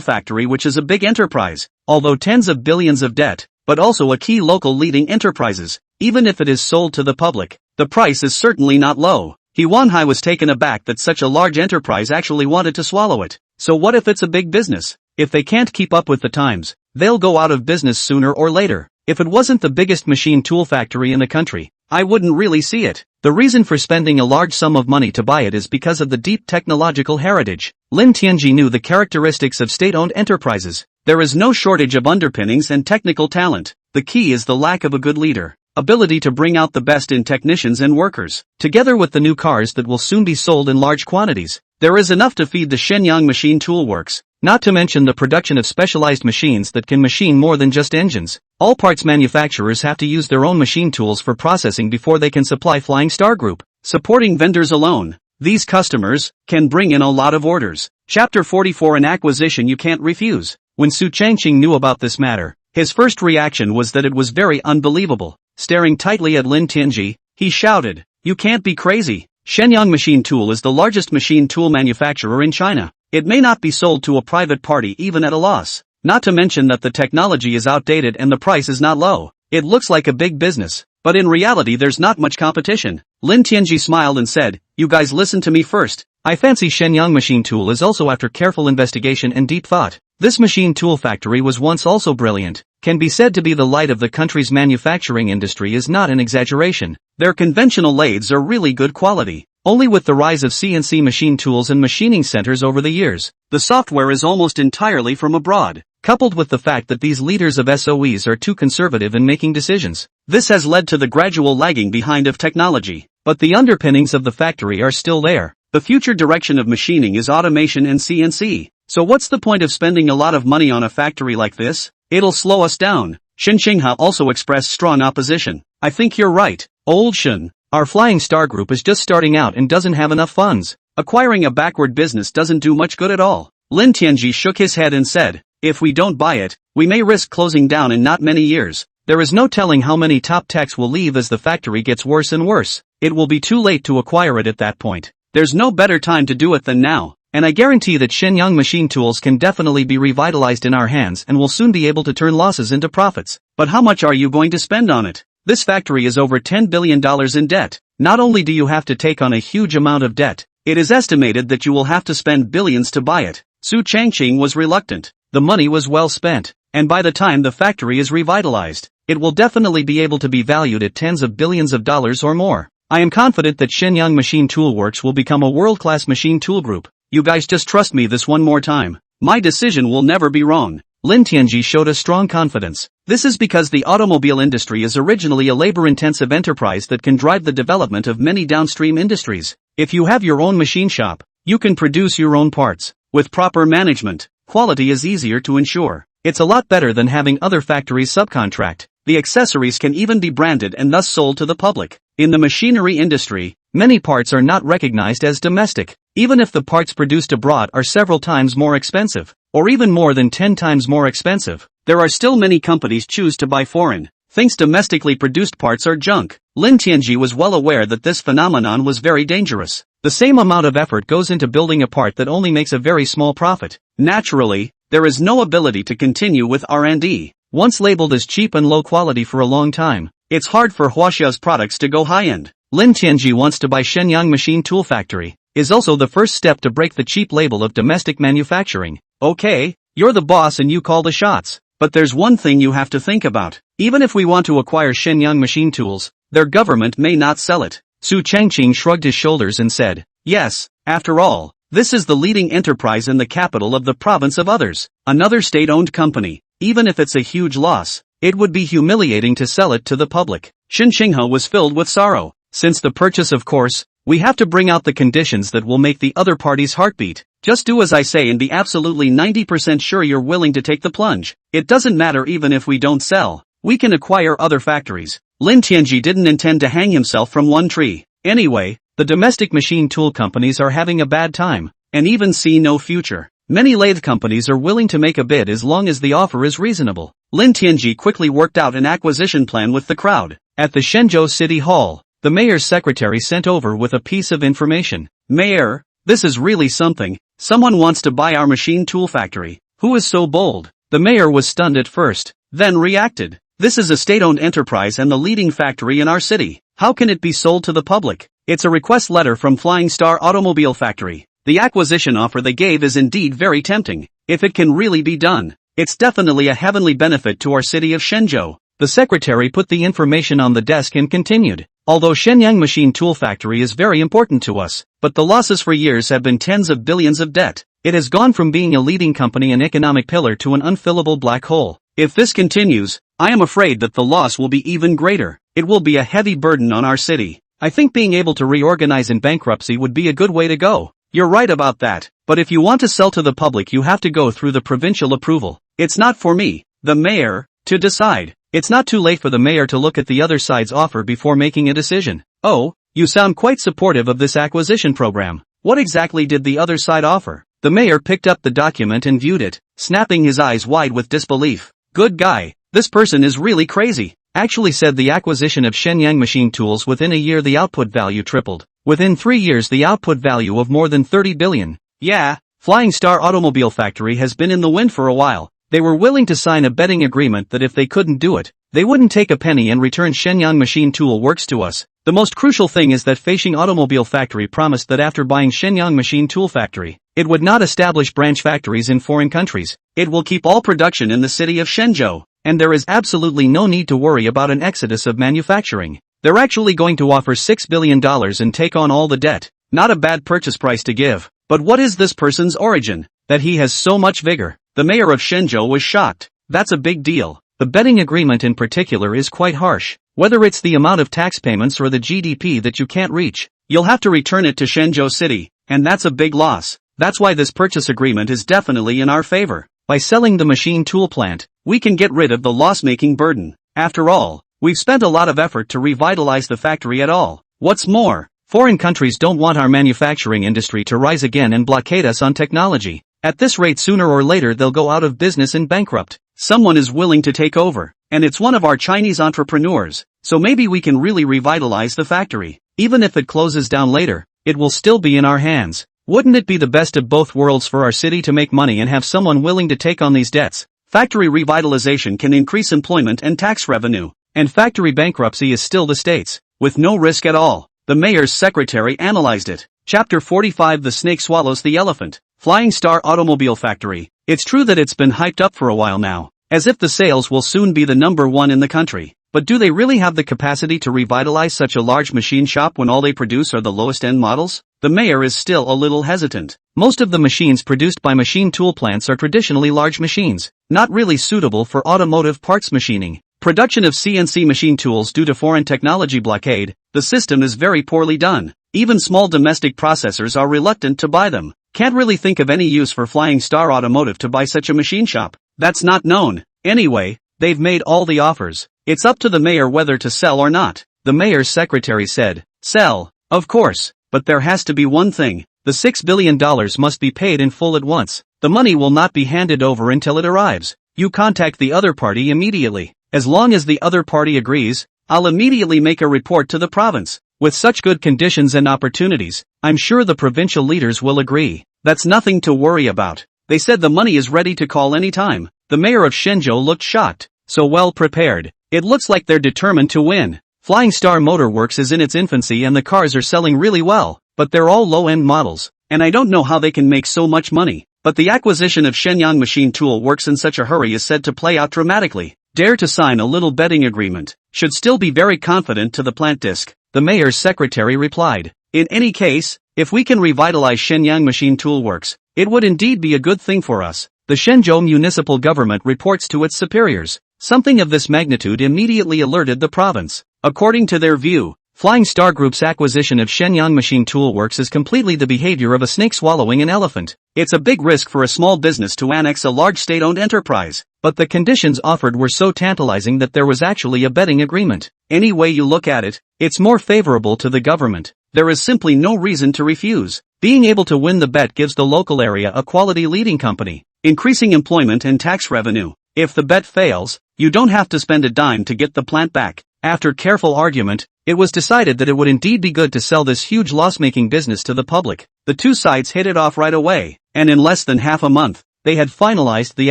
Factory, which is a big enterprise, although tens of billions of debt, but also a key local leading enterprises. Even if it is sold to the public, the price is certainly not low. Wanhai was taken aback that such a large enterprise actually wanted to swallow it. So what if it's a big business? If they can't keep up with the times, they'll go out of business sooner or later. If it wasn't the biggest machine tool factory in the country, I wouldn't really see it. The reason for spending a large sum of money to buy it is because of the deep technological heritage. Lin Tianji knew the characteristics of state-owned enterprises. There is no shortage of underpinnings and technical talent. The key is the lack of a good leader. Ability to bring out the best in technicians and workers. Together with the new cars that will soon be sold in large quantities, there is enough to feed the Shenyang Machine Tool Works. Not to mention the production of specialized machines that can machine more than just engines. All parts manufacturers have to use their own machine tools for processing before they can supply Flying Star Group. Supporting vendors alone, these customers can bring in a lot of orders. Chapter 44, an acquisition you can't refuse. When Su Changqing knew about this matter, His first reaction was that it was very unbelievable. Staring tightly at Lin Tianji, he shouted, "You can't be crazy. Shenyang Machine Tool is the largest machine tool manufacturer in China. It may not be sold to a private party even at a loss. Not to mention that the technology is outdated and the price is not low. It looks like a big business, but in reality there's not much competition." Lin Tianji smiled and said, "You guys listen to me first. I fancy Shenyang Machine Tool is also after careful investigation and deep thought. This machine tool factory was once also brilliant. Can be said to be the light of the country's manufacturing industry is not an exaggeration. Their conventional lathes are really good quality. Only with the rise of CNC machine tools and machining centers over the years, the software is almost entirely from abroad. Coupled with the fact that these leaders of SOEs are too conservative in making decisions, this has led to the gradual lagging behind of technology. But the underpinnings of the factory are still there. The future direction of machining is automation and CNC. So what's the point of spending a lot of money on a factory like this? It'll slow us down." Shen Qingha also expressed strong opposition. "I think you're right, old Shen. Our Flying Star Group is just starting out and doesn't have enough funds. Acquiring a backward business doesn't do much good at all." Lin Tianji shook his head and said, "If we don't buy it, we may risk closing down in not many years. There is no telling how many top techs will leave as the factory gets worse and worse. It will be too late to acquire it at that point. There's no better time to do it than now. And I guarantee that Shenyang Machine Tools can definitely be revitalized in our hands and will soon be able to turn losses into profits. But how much are you going to spend on it? This factory is over $10 billion in debt. Not only do you have to take on a huge amount of debt, it is estimated that you will have to spend billions to buy it." Su Changqing was reluctant. The money was well spent, and by the time the factory is revitalized, it will definitely be able to be valued at tens of billions of dollars or more. I am confident that Shenyang Machine Tool Works will become a world-class machine tool group. You guys just trust me this one more time. My decision will never be wrong." Lin Tianji showed a strong confidence. This is because the automobile industry is originally a labor-intensive enterprise that can drive the development of many downstream industries. If you have your own machine shop, you can produce your own parts. With proper management, quality is easier to ensure. It's a lot better than having other factories subcontract. The accessories can even be branded and thus sold to the public. In the machinery industry, many parts are not recognized as domestic, even if the parts produced abroad are several times more expensive, or even more than 10 times more expensive. There are still many companies choose to buy foreign, thinks domestically produced parts are junk. Lin Tianji was well aware that this phenomenon was very dangerous. The same amount of effort goes into building a part that only makes a very small profit. Naturally, there is no ability to continue with R&D. Once labeled as cheap and low quality for a long time, it's hard for Huaxia's products to go high-end. Lin Tianji wants to buy Shenyang Machine Tool Factory, is also the first step to break the cheap label of domestic manufacturing. Okay, you're the boss and you call the shots. But there's one thing you have to think about. Even if we want to acquire Shenyang Machine Tools, their government may not sell it. Su Changqing shrugged his shoulders and said, "Yes, after all, this is the leading enterprise in the capital of the province of others. Another state-owned company. Even if it's a huge loss, it would be humiliating to sell it to the public." Shen Qinghe was filled with sorrow. Since the purchase, of course, we have to bring out the conditions that will make the other party's heartbeat. Just do as I say and be absolutely 90% sure you're willing to take the plunge. It doesn't matter even if we don't sell. We can acquire other factories. Lin Tianji didn't intend to hang himself from one tree. Anyway, the domestic machine tool companies are having a bad time, and even see no future. Many lathe companies are willing to make a bid as long as the offer is reasonable. Lin Tianji quickly worked out an acquisition plan with the crowd. At the Shenzhou City Hall, the mayor's secretary sent over with a piece of information. "Mayor, this is really something. Someone wants to buy our machine tool factory. Who is so bold?" The mayor was stunned at first, then reacted. "This is a state-owned enterprise and the leading factory in our city. How can it be sold to the public? It's a request letter from Flying Star Automobile Factory. The acquisition offer they gave is indeed very tempting. If it can really be done, it's definitely a heavenly benefit to our city of Shenzhou." The secretary put the information on the desk and continued. "Although Shenyang Machine Tool Factory is very important to us, but the losses for years have been tens of billions of debt. It has gone from being a leading company and economic pillar to an unfillable black hole. If this continues, I am afraid that the loss will be even greater. It will be a heavy burden on our city. I think being able to reorganize in bankruptcy would be a good way to go." "You're right about that, but if you want to sell to the public you have to go through the provincial approval. It's not for me, the mayor, to decide. It's not too late for the mayor to look at the other side's offer before making a decision." "Oh, you sound quite supportive of this acquisition program. What exactly did the other side offer?" The mayor picked up the document and viewed it, snapping his eyes wide with disbelief. "Good guy, This person is really crazy. Actually said the acquisition of Shenyang Machine Tools within a year the output value tripled. Within 3 years the output value of more than 30 billion. Yeah, Flying Star Automobile Factory has been in the wind for a while. They were willing to sign a betting agreement that if they couldn't do it, they wouldn't take a penny and return Shenyang Machine Tool Works to us. The most crucial thing is that Feishing Automobile Factory promised that after buying Shenyang Machine Tool Factory, it would not establish branch factories in foreign countries. It will keep all production in the city of Shenzhou. And there is absolutely no need to worry about an exodus of manufacturing. They're actually going to offer $6 billion and take on all the debt. Not a bad purchase price to give. But what is this person's origin? That he has so much vigor. The mayor of Shenzhou was shocked. That's a big deal. The betting agreement in particular is quite harsh. Whether it's the amount of tax payments or the GDP that you can't reach, you'll have to return it to Shenzhou City, and that's a big loss. That's why this purchase agreement is definitely in our favor. By selling the machine tool plant, we can get rid of the loss-making burden. After all, we've spent a lot of effort to revitalize the factory at all. What's more, foreign countries don't want our manufacturing industry to rise again and blockade us on technology. At this rate sooner or later they'll go out of business and bankrupt. Someone is willing to take over, and it's one of our Chinese entrepreneurs, so maybe we can really revitalize the factory. Even if it closes down later, it will still be in our hands. Wouldn't it be the best of both worlds for our city to make money and have someone willing to take on these debts? Factory revitalization can increase employment and tax revenue, and factory bankruptcy is still the state's, with no risk at all. The mayor's secretary analyzed it. Chapter 45 The Snake Swallows the Elephant. Flying Star Automobile Factory. It's true that it's been hyped up for a while now, as if the sales will soon be the #1 in the country. But do they really have the capacity to revitalize such a large machine shop when all they produce are the lowest-end models? The mayor is still a little hesitant. Most of the machines produced by machine tool plants are traditionally large machines, not really suitable for automotive parts machining. Production of CNC machine tools due to foreign technology blockade, the system is very poorly done. Even small domestic processors are reluctant to buy them. Can't really think of any use for Flying Star Automotive to buy such a machine shop. That's not known. Anyway, they've made all the offers. It's up to the mayor whether to sell or not. The mayor's secretary said, sell, of course, but there has to be one thing. The $6 billion must be paid in full at once. The money will not be handed over until it arrives. You contact the other party immediately. As long as the other party agrees, I'll immediately make a report to the province. With such good conditions and opportunities, I'm sure the provincial leaders will agree. That's nothing to worry about. They said the money is ready to call any time. The mayor of Shenzhou looked shocked. So well prepared. It looks like they're determined to win. Flying Star Motor Works is in its infancy and the cars are selling really well, but they're all low-end models, and I don't know how they can make so much money. But the acquisition of Shenyang Machine Tool Works in such a hurry is said to play out dramatically. Dare to sign a little betting agreement. Should still be very confident to the plant disc. The mayor's secretary replied. In any case, if we can revitalize Shenyang Machine Tool Works, it would indeed be a good thing for us. The Shenzhou municipal government reports to its superiors. Something of this magnitude immediately alerted the province. According to their view, Flying Star Group's acquisition of Shenyang Machine Tool Works is completely the behavior of a snake swallowing an elephant. It's a big risk for a small business to annex a large state-owned enterprise. But the conditions offered were so tantalizing that there was actually a betting agreement. Any way you look at it, it's more favorable to the government. There is simply no reason to refuse. Being able to win the bet gives the local area a quality leading company, increasing employment and tax revenue. If the bet fails, you don't have to spend a dime to get the plant back. After careful argument, it was decided that it would indeed be good to sell this huge loss-making business to the public. The two sides hit it off right away, and in less than half a month, they had finalized the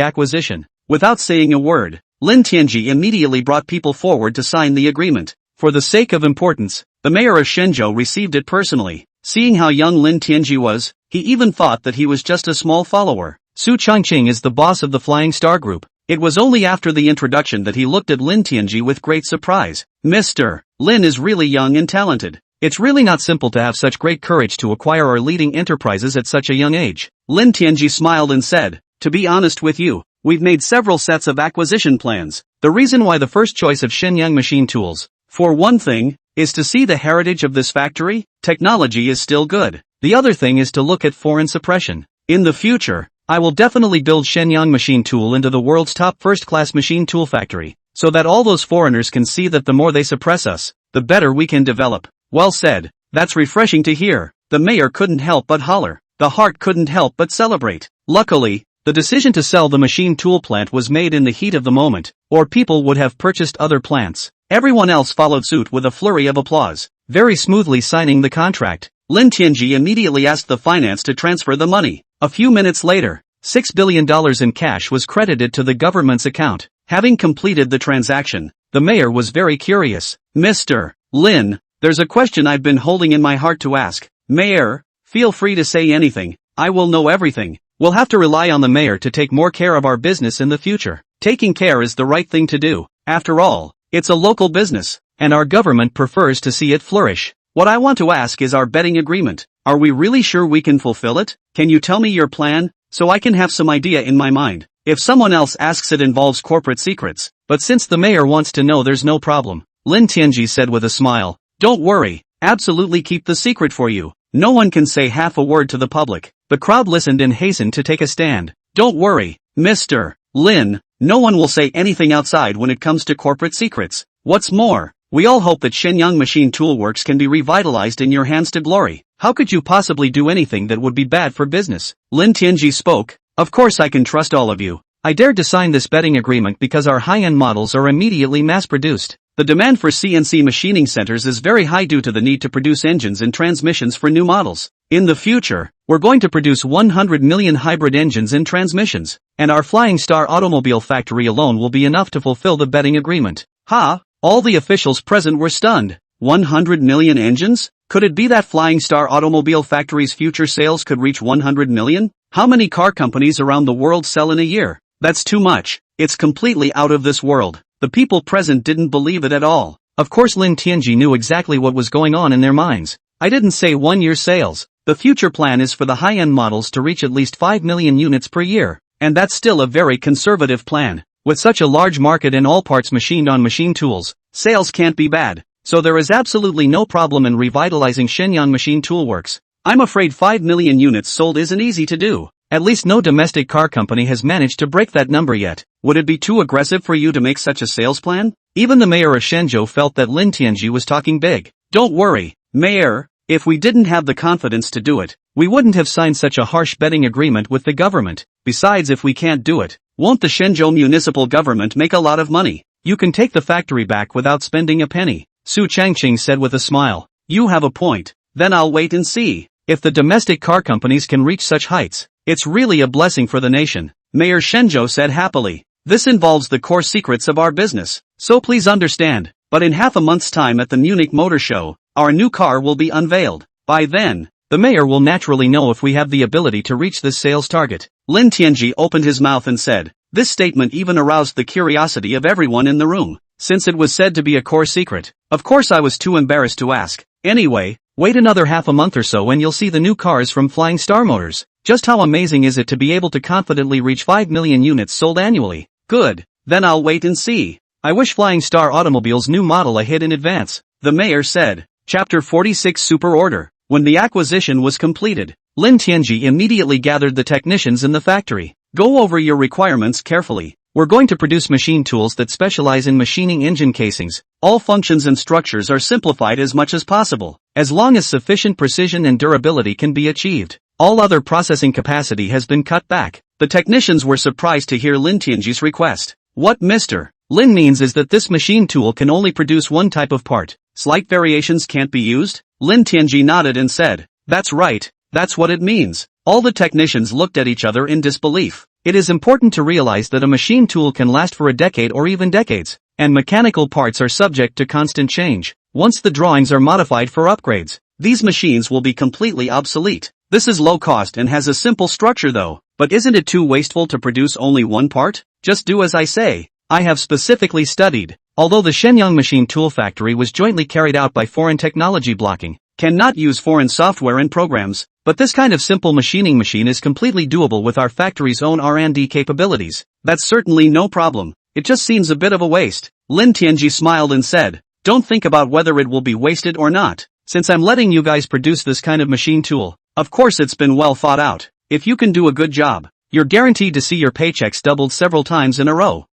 acquisition. Without saying a word, Lin Tianji immediately brought people forward to sign the agreement. For the sake of importance, the mayor of Shenzhou received it personally. Seeing how young Lin Tianji was, he even thought that he was just a small follower. Su Changqing is the boss of the Flying Star Group. It was only after the introduction that he looked at Lin Tianji with great surprise. Mr. Lin is really young and talented. It's really not simple to have such great courage to acquire our leading enterprises at such a young age. Lin Tianji smiled and said, to be honest with you, we've made several sets of acquisition plans. The reason why the first choice of Shenyang Machine Tools, for one thing, is to see the heritage of this factory. Technology is still good. The other thing is to look at foreign suppression. In the future, I will definitely build Shenyang Machine Tool into the world's top first-class machine tool factory, so that all those foreigners can see that the more they suppress us, the better we can develop. Well said. That's refreshing to hear. The mayor couldn't help but holler. The heart couldn't help but celebrate. Luckily, The decision to sell the machine tool plant was made in the heat of the moment, or people would have purchased other plants. Everyone else followed suit with a flurry of applause, very smoothly signing the contract. Lin Tianji immediately asked the finance to transfer the money. A few minutes later, $6 billion in cash was credited to the government's account. Having completed the transaction, the mayor was very curious. Mr. Lin, there's a question I've been holding in my heart to ask. Mayor, feel free to say anything, I will know everything. We'll have to rely on the mayor to take more care of our business in the future. Taking care is the right thing to do. After all, it's a local business, and our government prefers to see it flourish. What I want to ask is our betting agreement. Are we really sure we can fulfill it? Can you tell me your plan, so I can have some idea in my mind? If someone else asks, it involves corporate secrets, but since the mayor wants to know, there's no problem. Lin Tianji said with a smile. Don't worry, absolutely keep the secret for you. No one can say half a word to the public. The crowd listened and hastened to take a stand. Don't worry, Mr. Lin, no one will say anything outside when it comes to corporate secrets. What's more, we all hope that Shenyang Machine Tool Works can be revitalized in your hands to glory. How could you possibly do anything that would be bad for business? Lin Tianji spoke. Of course I can trust all of you. I dared to sign this betting agreement because our high-end models are immediately mass-produced. The demand for CNC machining centers is very high due to the need to produce engines and transmissions for new models. In the future, we're going to produce 100 million hybrid engines and transmissions, and our Flying Star automobile factory alone will be enough to fulfill the betting agreement. Ha! All the officials present were stunned. 100 million engines? Could it be that Flying Star automobile factory's future sales could reach 100 million? How many car companies around the world sell in a year? That's too much. It's completely out of this world. The people present didn't believe it at all. Of course Lin Tianji knew exactly what was going on in their minds. I didn't say 1 year sales. The future plan is for the high-end models to reach at least 5 million units per year. And that's still a very conservative plan. With such a large market and all parts machined on machine tools, sales can't be bad. So there is absolutely no problem in revitalizing Shenyang Machine Tool Works. I'm afraid 5 million units sold isn't easy to do. At least no domestic car company has managed to break that number yet. Would it be too aggressive for you to make such a sales plan? Even the mayor of Shenzhou felt that Lin Tianji was talking big. Don't worry, Mayor, if we didn't have the confidence to do it, we wouldn't have signed such a harsh betting agreement with the government. Besides, if we can't do it, won't the Shenzhou municipal government make a lot of money? You can take the factory back without spending a penny. Su Changqing said with a smile. You have a point. Then I'll wait and see. If the domestic car companies can reach such heights, it's really a blessing for the nation. Mayor Shenzhou said happily. This involves the core secrets of our business, so please understand. But in half a month's time at the Munich Motor Show, our new car will be unveiled. By then, the mayor will naturally know if we have the ability to reach this sales target. Lin Tianji opened his mouth and said. This statement even aroused the curiosity of everyone in the room, since it was said to be a core secret. Of course I was too embarrassed to ask. Anyway, wait another half a month or so and you'll see the new cars from Flying Star Motors. Just how amazing is it to be able to confidently reach 5 million units sold annually? Good, then I'll wait and see. I wish Flying Star Automobile's new model a hit in advance, the mayor said. Chapter 46 Super Order. When the acquisition was completed, Lin Tianji immediately gathered the technicians in the factory. Go over your requirements carefully. We're going to produce machine tools that specialize in machining engine casings. All functions and structures are simplified as much as possible, as long as sufficient precision and durability can be achieved. All other processing capacity has been cut back. The technicians were surprised to hear Lin Tianji's request. What Mr. Lin means is that this machine tool can only produce one type of part. Slight variations can't be used? Lin Tianji nodded and said, that's right, that's what it means. All the technicians looked at each other in disbelief. It is important to realize that a machine tool can last for a decade or even decades, and mechanical parts are subject to constant change. Once the drawings are modified for upgrades, these machines will be completely obsolete. This is low cost and has a simple structure though, but isn't it too wasteful to produce only one part? Just do as I say. I have specifically studied. Although the Shenyang Machine Tool Factory was jointly carried out by foreign technology blocking, cannot use foreign software and programs, but this kind of simple machining machine is completely doable with our factory's own R&D capabilities. That's certainly no problem. It just seems a bit of a waste. Lin Tianji smiled and said, don't think about whether it will be wasted or not. Since I'm letting you guys produce this kind of machine tool, of course it's been well thought out. If you can do a good job, you're guaranteed to see your paychecks doubled several times in a row.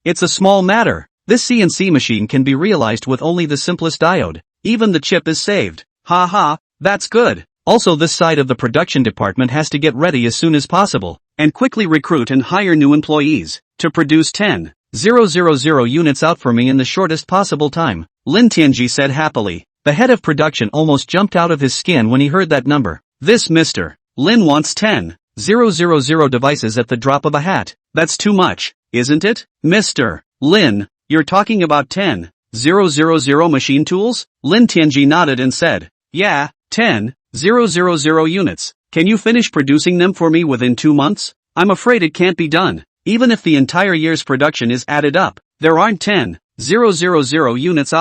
It's a small matter. This CNC machine can be realized with only the simplest diode. Even the chip is saved. That's good. Also, this side of the production department has to get ready as soon as possible, and quickly recruit and hire new employees to produce 10,000 units out for me in the shortest possible time, Lin Tianji said happily. The head of production almost jumped out of his skin when he heard that number. This Mr. Lin wants 10,000 devices at the drop of a hat. That's too much, isn't it? Mr. Lin, you're talking about 10,000 machine tools? Lin Tianji nodded and said, yeah, 10,000 units. Can you finish producing them for me within 2 months? I'm afraid it can't be done. Even if the entire year's production is added up, there aren't 10,000 units.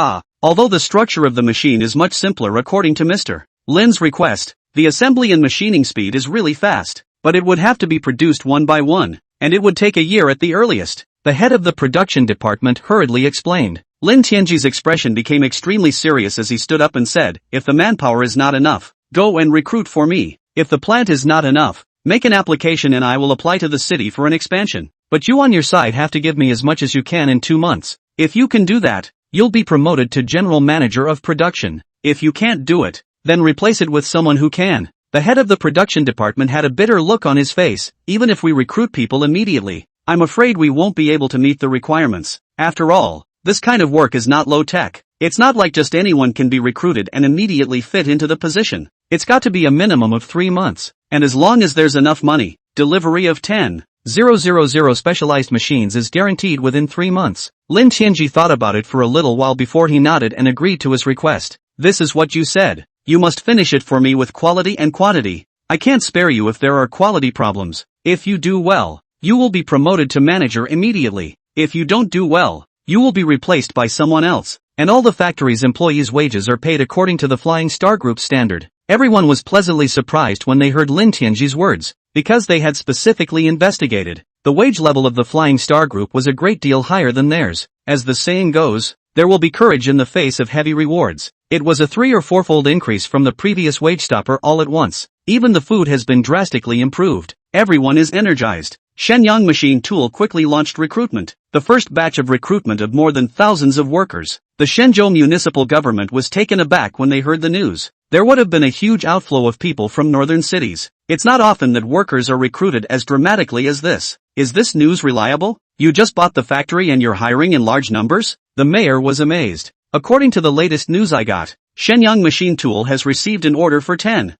Although the structure of the machine is much simpler according to Mr. Lin's request, the assembly and machining speed is really fast, but it would have to be produced one by one, and it would take a year at the earliest. The head of the production department hurriedly explained. Lin Tianji's expression became extremely serious as he stood up and said, if the manpower is not enough, go and recruit for me. If the plant is not enough, make an application and I will apply to the city for an expansion. But you on your side have to give me as much as you can in 2 months. If you can do that, you'll be promoted to general manager of production. If you can't do it, then replace it with someone who can. The head of the production department had a bitter look on his face. Even if we recruit people immediately, I'm afraid we won't be able to meet the requirements. After all, this kind of work is not low tech. It's not like just anyone can be recruited and immediately fit into the position. It's got to be a minimum of 3 months. And as long as there's enough money, delivery of 10,000 specialized machines is guaranteed within 3 months. Lin Tianji thought about it for a little while before he nodded and agreed to his request. This is what you said. You must finish it for me with quality and quantity. I can't spare you if there are quality problems. If you do well, you will be promoted to manager immediately. If you don't do well, you will be replaced by someone else. And all the factory's employees' wages are paid according to the Flying Star Group standard. Everyone was pleasantly surprised when they heard Lin Tianji's words, because they had specifically investigated. The wage level of the Flying Star Group was a great deal higher than theirs. As the saying goes, there will be courage in the face of heavy rewards. It was a 3- or 4-fold increase from the previous wage stopper all at once. Even the food has been drastically improved. Everyone is energized. Shenyang Machine Tool quickly launched recruitment. The first batch of recruitment of more than thousands of workers. The Shenzhou municipal government was taken aback when they heard the news. There would have been a huge outflow of people from northern cities. It's not often that workers are recruited as dramatically as this. Is this news reliable? You just bought the factory and you're hiring in large numbers? The mayor was amazed. According to the latest news I got, Shenyang Machine Tool has received an order for 10,000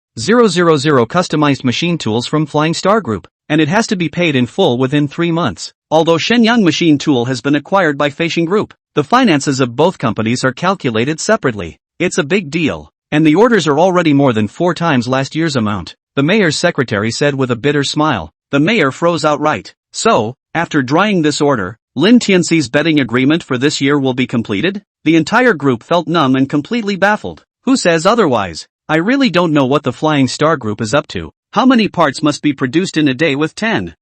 customized machine tools from Flying Star Group, and it has to be paid in full within 3 months. Although Shenyang Machine Tool has been acquired by Feishing Group, the finances of both companies are calculated separately. It's a big deal, and the orders are already more than 4 times last year's amount, the mayor's secretary said with a bitter smile. The mayor froze outright. So, after drawing this order, Lin Tianxi's betting agreement for this year will be completed? The entire group felt numb and completely baffled. Who says otherwise? I really don't know what the Flying Star Group is up to. How many parts must be produced in a day with 10,000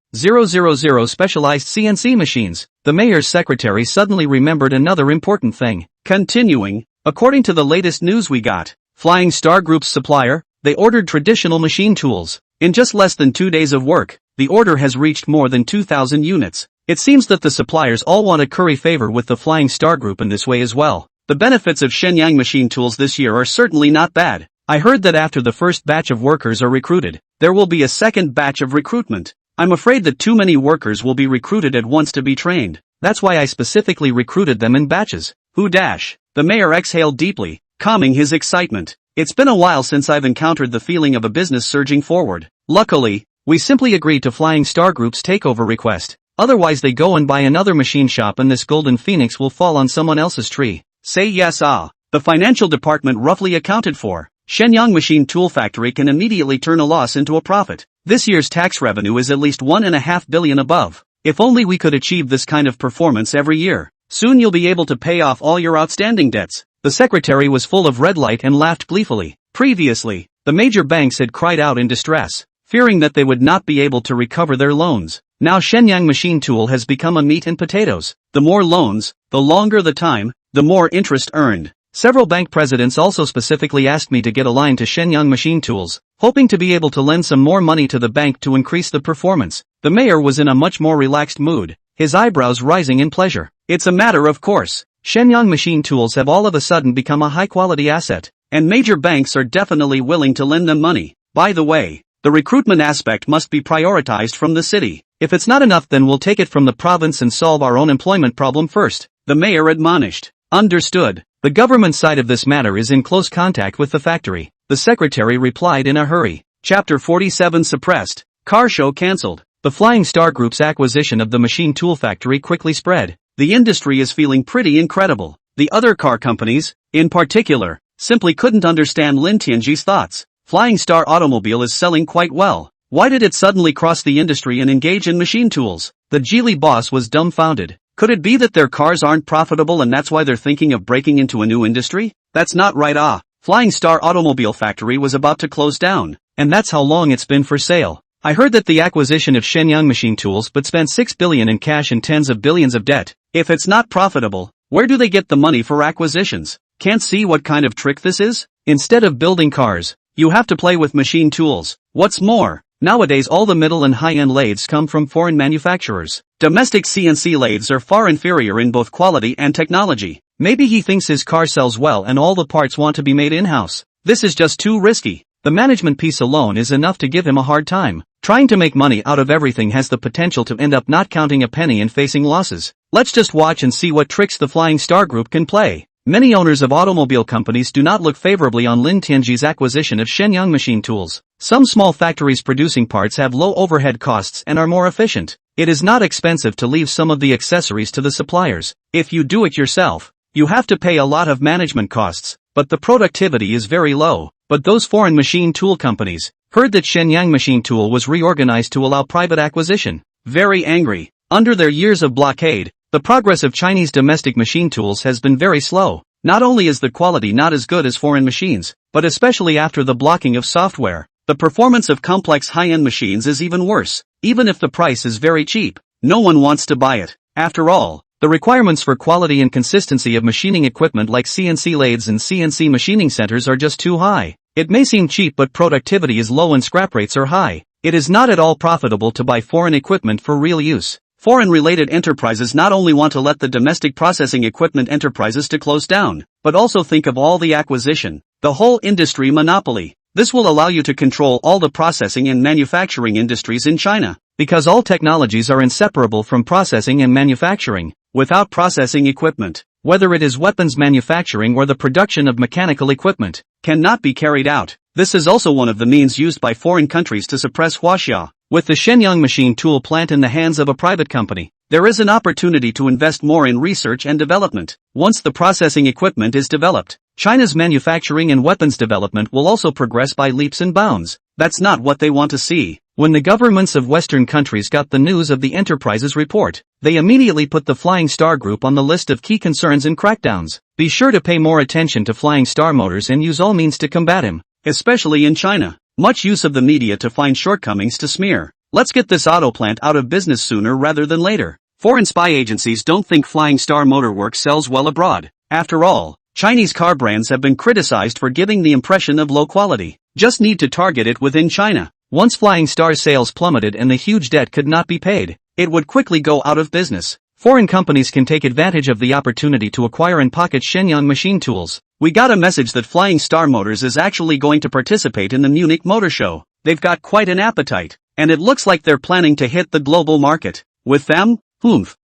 specialized CNC machines? The mayor's secretary suddenly remembered another important thing. Continuing, according to the latest news we got, Flying Star Group's supplier, they ordered traditional machine tools. In just less than 2 days of work, the order has reached more than 2,000 units. It seems that the suppliers all want to curry favor with the Flying Star Group in this way as well. The benefits of Shenyang Machine Tools this year are certainly not bad. I heard that after the first batch of workers are recruited, there will be a second batch of recruitment. I'm afraid that too many workers will be recruited at once to be trained. That's why I specifically recruited them in batches. The mayor exhaled deeply, calming his excitement. It's been a while since I've encountered the feeling of a business surging forward. Luckily, we simply agreed to Flying Star Group's takeover request. Otherwise they go and buy another machine shop and this golden phoenix will fall on someone else's tree. Say yes. The financial department roughly accounted for. Shenyang Machine Tool Factory can immediately turn a loss into a profit. This year's tax revenue is at least 1.5 billion above. If only we could achieve this kind of performance every year. Soon you'll be able to pay off all your outstanding debts. The secretary was full of red light and laughed gleefully. Previously, the major banks had cried out in distress, fearing that they would not be able to recover their loans. Now Shenyang Machine Tool has become a meat and potatoes. The more loans, the longer the time, the more interest earned. Several bank presidents also specifically asked me to get aligned to Shenyang Machine Tools, hoping to be able to lend some more money to the bank to increase the performance. The mayor was in a much more relaxed mood, his eyebrows rising in pleasure. It's a matter of course. Shenyang Machine Tools have all of a sudden become a high-quality asset, and major banks are definitely willing to lend them money. By the way, The recruitment aspect must be prioritized from the city. If it's not enough, then we'll take it from the province and solve our own employment problem first, the mayor admonished. Understood. The government side of this matter is in close contact with the factory, the secretary replied in a hurry. Chapter 47 suppressed. Car show cancelled. The Flying Star Group's acquisition of the machine tool factory quickly spread. The industry is feeling pretty incredible. The other car companies, in particular, simply couldn't understand Lin Tianji's thoughts. Flying Star Automobile is selling quite well. Why did it suddenly cross the industry and engage in machine tools? The Geely boss was dumbfounded. Could it be that their cars aren't profitable and that's why they're thinking of breaking into a new industry? That's not right. Flying Star Automobile Factory was about to close down, and that's how long it's been for sale. I heard that the acquisition of Shenyang Machine Tools but spent 6 billion in cash and tens of billions of debt. If it's not profitable, where do they get the money for acquisitions? Can't see what kind of trick this is? Instead of building cars, you have to play with machine tools. What's more, nowadays all the middle and high-end lathes come from foreign manufacturers. Domestic CNC lathes are far inferior in both quality and technology. Maybe he thinks his car sells well and all the parts want to be made in-house. This is just too risky. The management piece alone is enough to give him a hard time. Trying to make money out of everything has the potential to end up not counting a penny and facing losses. Let's just watch and see what tricks the Flying Star Group can play. Many owners of automobile companies do not look favorably on Lin Tianji's acquisition of Shenyang Machine Tools. Some small factories producing parts have low overhead costs and are more efficient. It is not expensive to leave some of the accessories to the suppliers. If you do it yourself, you have to pay a lot of management costs, but the productivity is very low. But those foreign machine tool companies heard that Shenyang Machine Tool was reorganized to allow private acquisition. Very angry. Under their years of blockade, the progress of Chinese domestic machine tools has been very slow. Not only is the quality not as good as foreign machines, but especially after the blocking of software, the performance of complex high-end machines is even worse. Even if the price is very cheap, no one wants to buy it. After all, the requirements for quality and consistency of machining equipment like CNC lathes and CNC machining centers are just too high. It may seem cheap but productivity is low and scrap rates are high. It is not at all profitable to buy foreign equipment for real use. Foreign-related enterprises not only want to let the domestic processing equipment enterprises to close down, but also think of all the acquisition, the whole industry monopoly. This will allow you to control all the processing and manufacturing industries in China, because all technologies are inseparable from processing and manufacturing. Without processing equipment, whether it is weapons manufacturing or the production of mechanical equipment, cannot be carried out. This is also one of the means used by foreign countries to suppress Huaxia. With the Shenyang Machine Tool plant in the hands of a private company, there is an opportunity to invest more in research and development. Once the processing equipment is developed, China's manufacturing and weapons development will also progress by leaps and bounds. That's not what they want to see. When the governments of Western countries got the news of the enterprise's report, they immediately put the Flying Star Group on the list of key concerns and crackdowns. Be sure to pay more attention to Flying Star Motors and use all means to combat him, especially in China. Much use of the media to find shortcomings to smear. Let's get this auto plant out of business sooner rather than later. Foreign spy agencies don't think Flying Star Motor Works sells well abroad. After all, Chinese car brands have been criticized for giving the impression of low quality. Just need to target it within China. Once Flying Star's sales plummeted and the huge debt could not be paid, it would quickly go out of business. Foreign companies can take advantage of the opportunity to acquire and pocket Shenyang Machine Tools. We got a message that Flying Star Motors is actually going to participate in the Munich Motor Show. They've got quite an appetite, and it looks like they're planning to hit the global market. With them,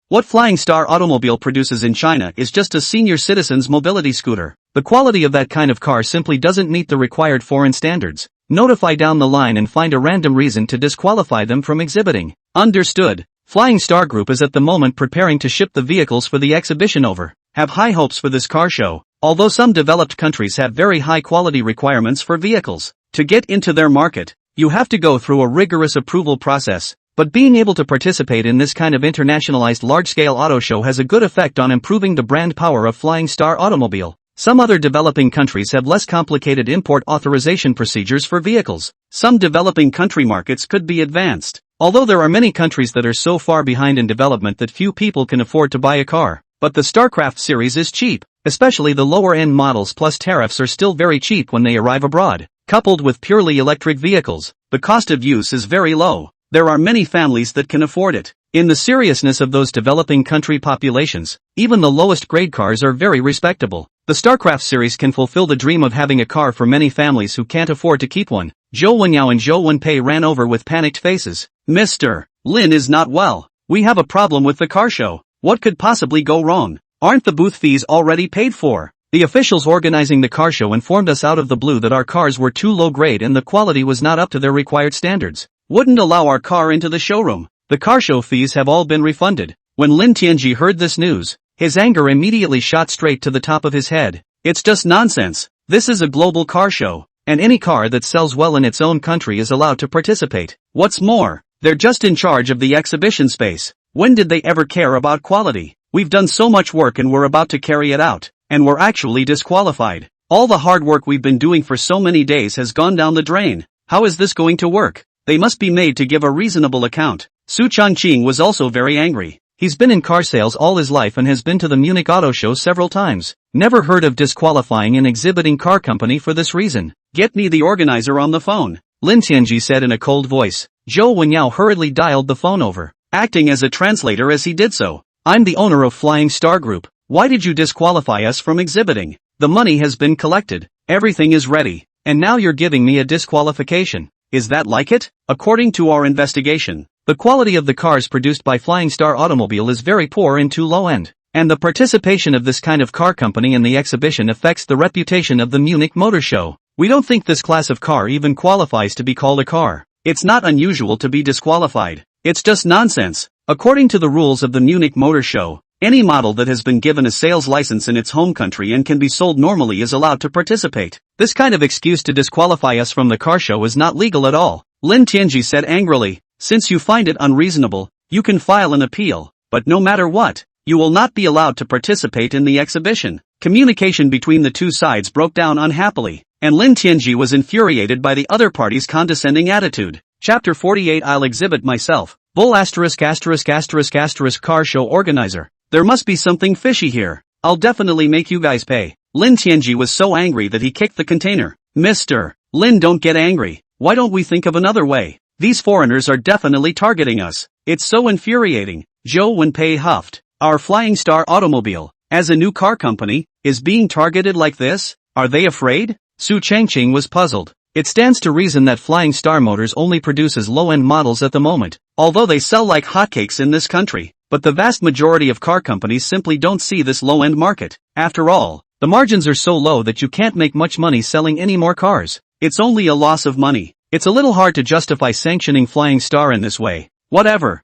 what Flying Star Automobile produces in China is just a senior citizen's mobility scooter. The quality of that kind of car simply doesn't meet the required foreign standards. Notify down the line and find a random reason to disqualify them from exhibiting. Understood. Flying Star Group is at the moment preparing to ship the vehicles for the exhibition over. Have high hopes for this car show. Although some developed countries have very high quality requirements for vehicles, to get into their market, you have to go through a rigorous approval process. But being able to participate in this kind of internationalized large-scale auto show has a good effect on improving the brand power of Flying Star Automobile. Some other developing countries have less complicated import authorization procedures for vehicles. Some developing country markets could be advanced. Although there are many countries that are so far behind in development that few people can afford to buy a car. But the StarCraft series is cheap. Especially the lower-end models plus tariffs are still very cheap when they arrive abroad. Coupled with purely electric vehicles, the cost of use is very low. There are many families that can afford it. In the seriousness of those developing country populations, even the lowest grade cars are very respectable. The StarCraft series can fulfill the dream of having a car for many families who can't afford to keep one. Zhou Wenyao and Zhou Wenpei ran over with panicked faces. Mr. Lin is not well. We have a problem with the car show. What could possibly go wrong? Aren't the booth fees already paid for? The officials organizing the car show informed us out of the blue that our cars were too low grade and the quality was not up to their required standards. Wouldn't allow our car into the showroom. The car show fees have all been refunded. When Lin Tianji heard this news, his anger immediately shot straight to the top of his head. It's just nonsense. This is a global car show, and any car that sells well in its own country is allowed to participate. What's more, they're just in charge of the exhibition space. When did they ever care about quality? We've done so much work and we're about to carry it out, and we're actually disqualified. All the hard work we've been doing for so many days has gone down the drain. How is this going to work? They must be made to give a reasonable account. Su Changqing was also very angry. He's been in car sales all his life and has been to the Munich Auto Show several times. Never heard of disqualifying an exhibiting car company for this reason. Get me the organizer on the phone, Lin Tianji said in a cold voice. Zhou Wenyao hurriedly dialed the phone over, acting as a translator as he did so. I'm the owner of Flying Star Group. Why did you disqualify us from exhibiting? The money has been collected. Everything is ready. And now you're giving me a disqualification. Is that like it? According to our investigation, the quality of the cars produced by Flying Star Automobile is very poor and too low end. And the participation of this kind of car company in the exhibition affects the reputation of the Munich Motor Show. We don't think this class of car even qualifies to be called a car. It's not unusual to be disqualified. It's just nonsense. According to the rules of the Munich Motor Show, any model that has been given a sales license in its home country and can be sold normally is allowed to participate. This kind of excuse to disqualify us from the car show is not legal at all, Lin Tianji said angrily. Since you find it unreasonable, you can file an appeal, but no matter what, you will not be allowed to participate in the exhibition. Communication between the two sides broke down unhappily, and Lin Tianji was infuriated by the other party's condescending attitude. Chapter 48 I'll exhibit myself. Bull ***** ***** car show organizer. There must be something fishy here. I'll definitely make you guys pay. Lin Tianji was so angry that he kicked the container. Mr. Lin, don't get angry. Why don't we think of another way? These foreigners are definitely targeting us. It's so infuriating. Zhou Wenpei huffed. Our Flying Star Automobile, as a new car company, is being targeted like this? Are they afraid? Su Changqing was puzzled. It stands to reason that Flying Star Motors only produces low-end models at the moment, although they sell like hotcakes in this country. But the vast majority of car companies simply don't see this low-end market. After all, the margins are so low that you can't make much money selling any more cars. It's only a loss of money. It's a little hard to justify sanctioning Flying Star in this way. Whatever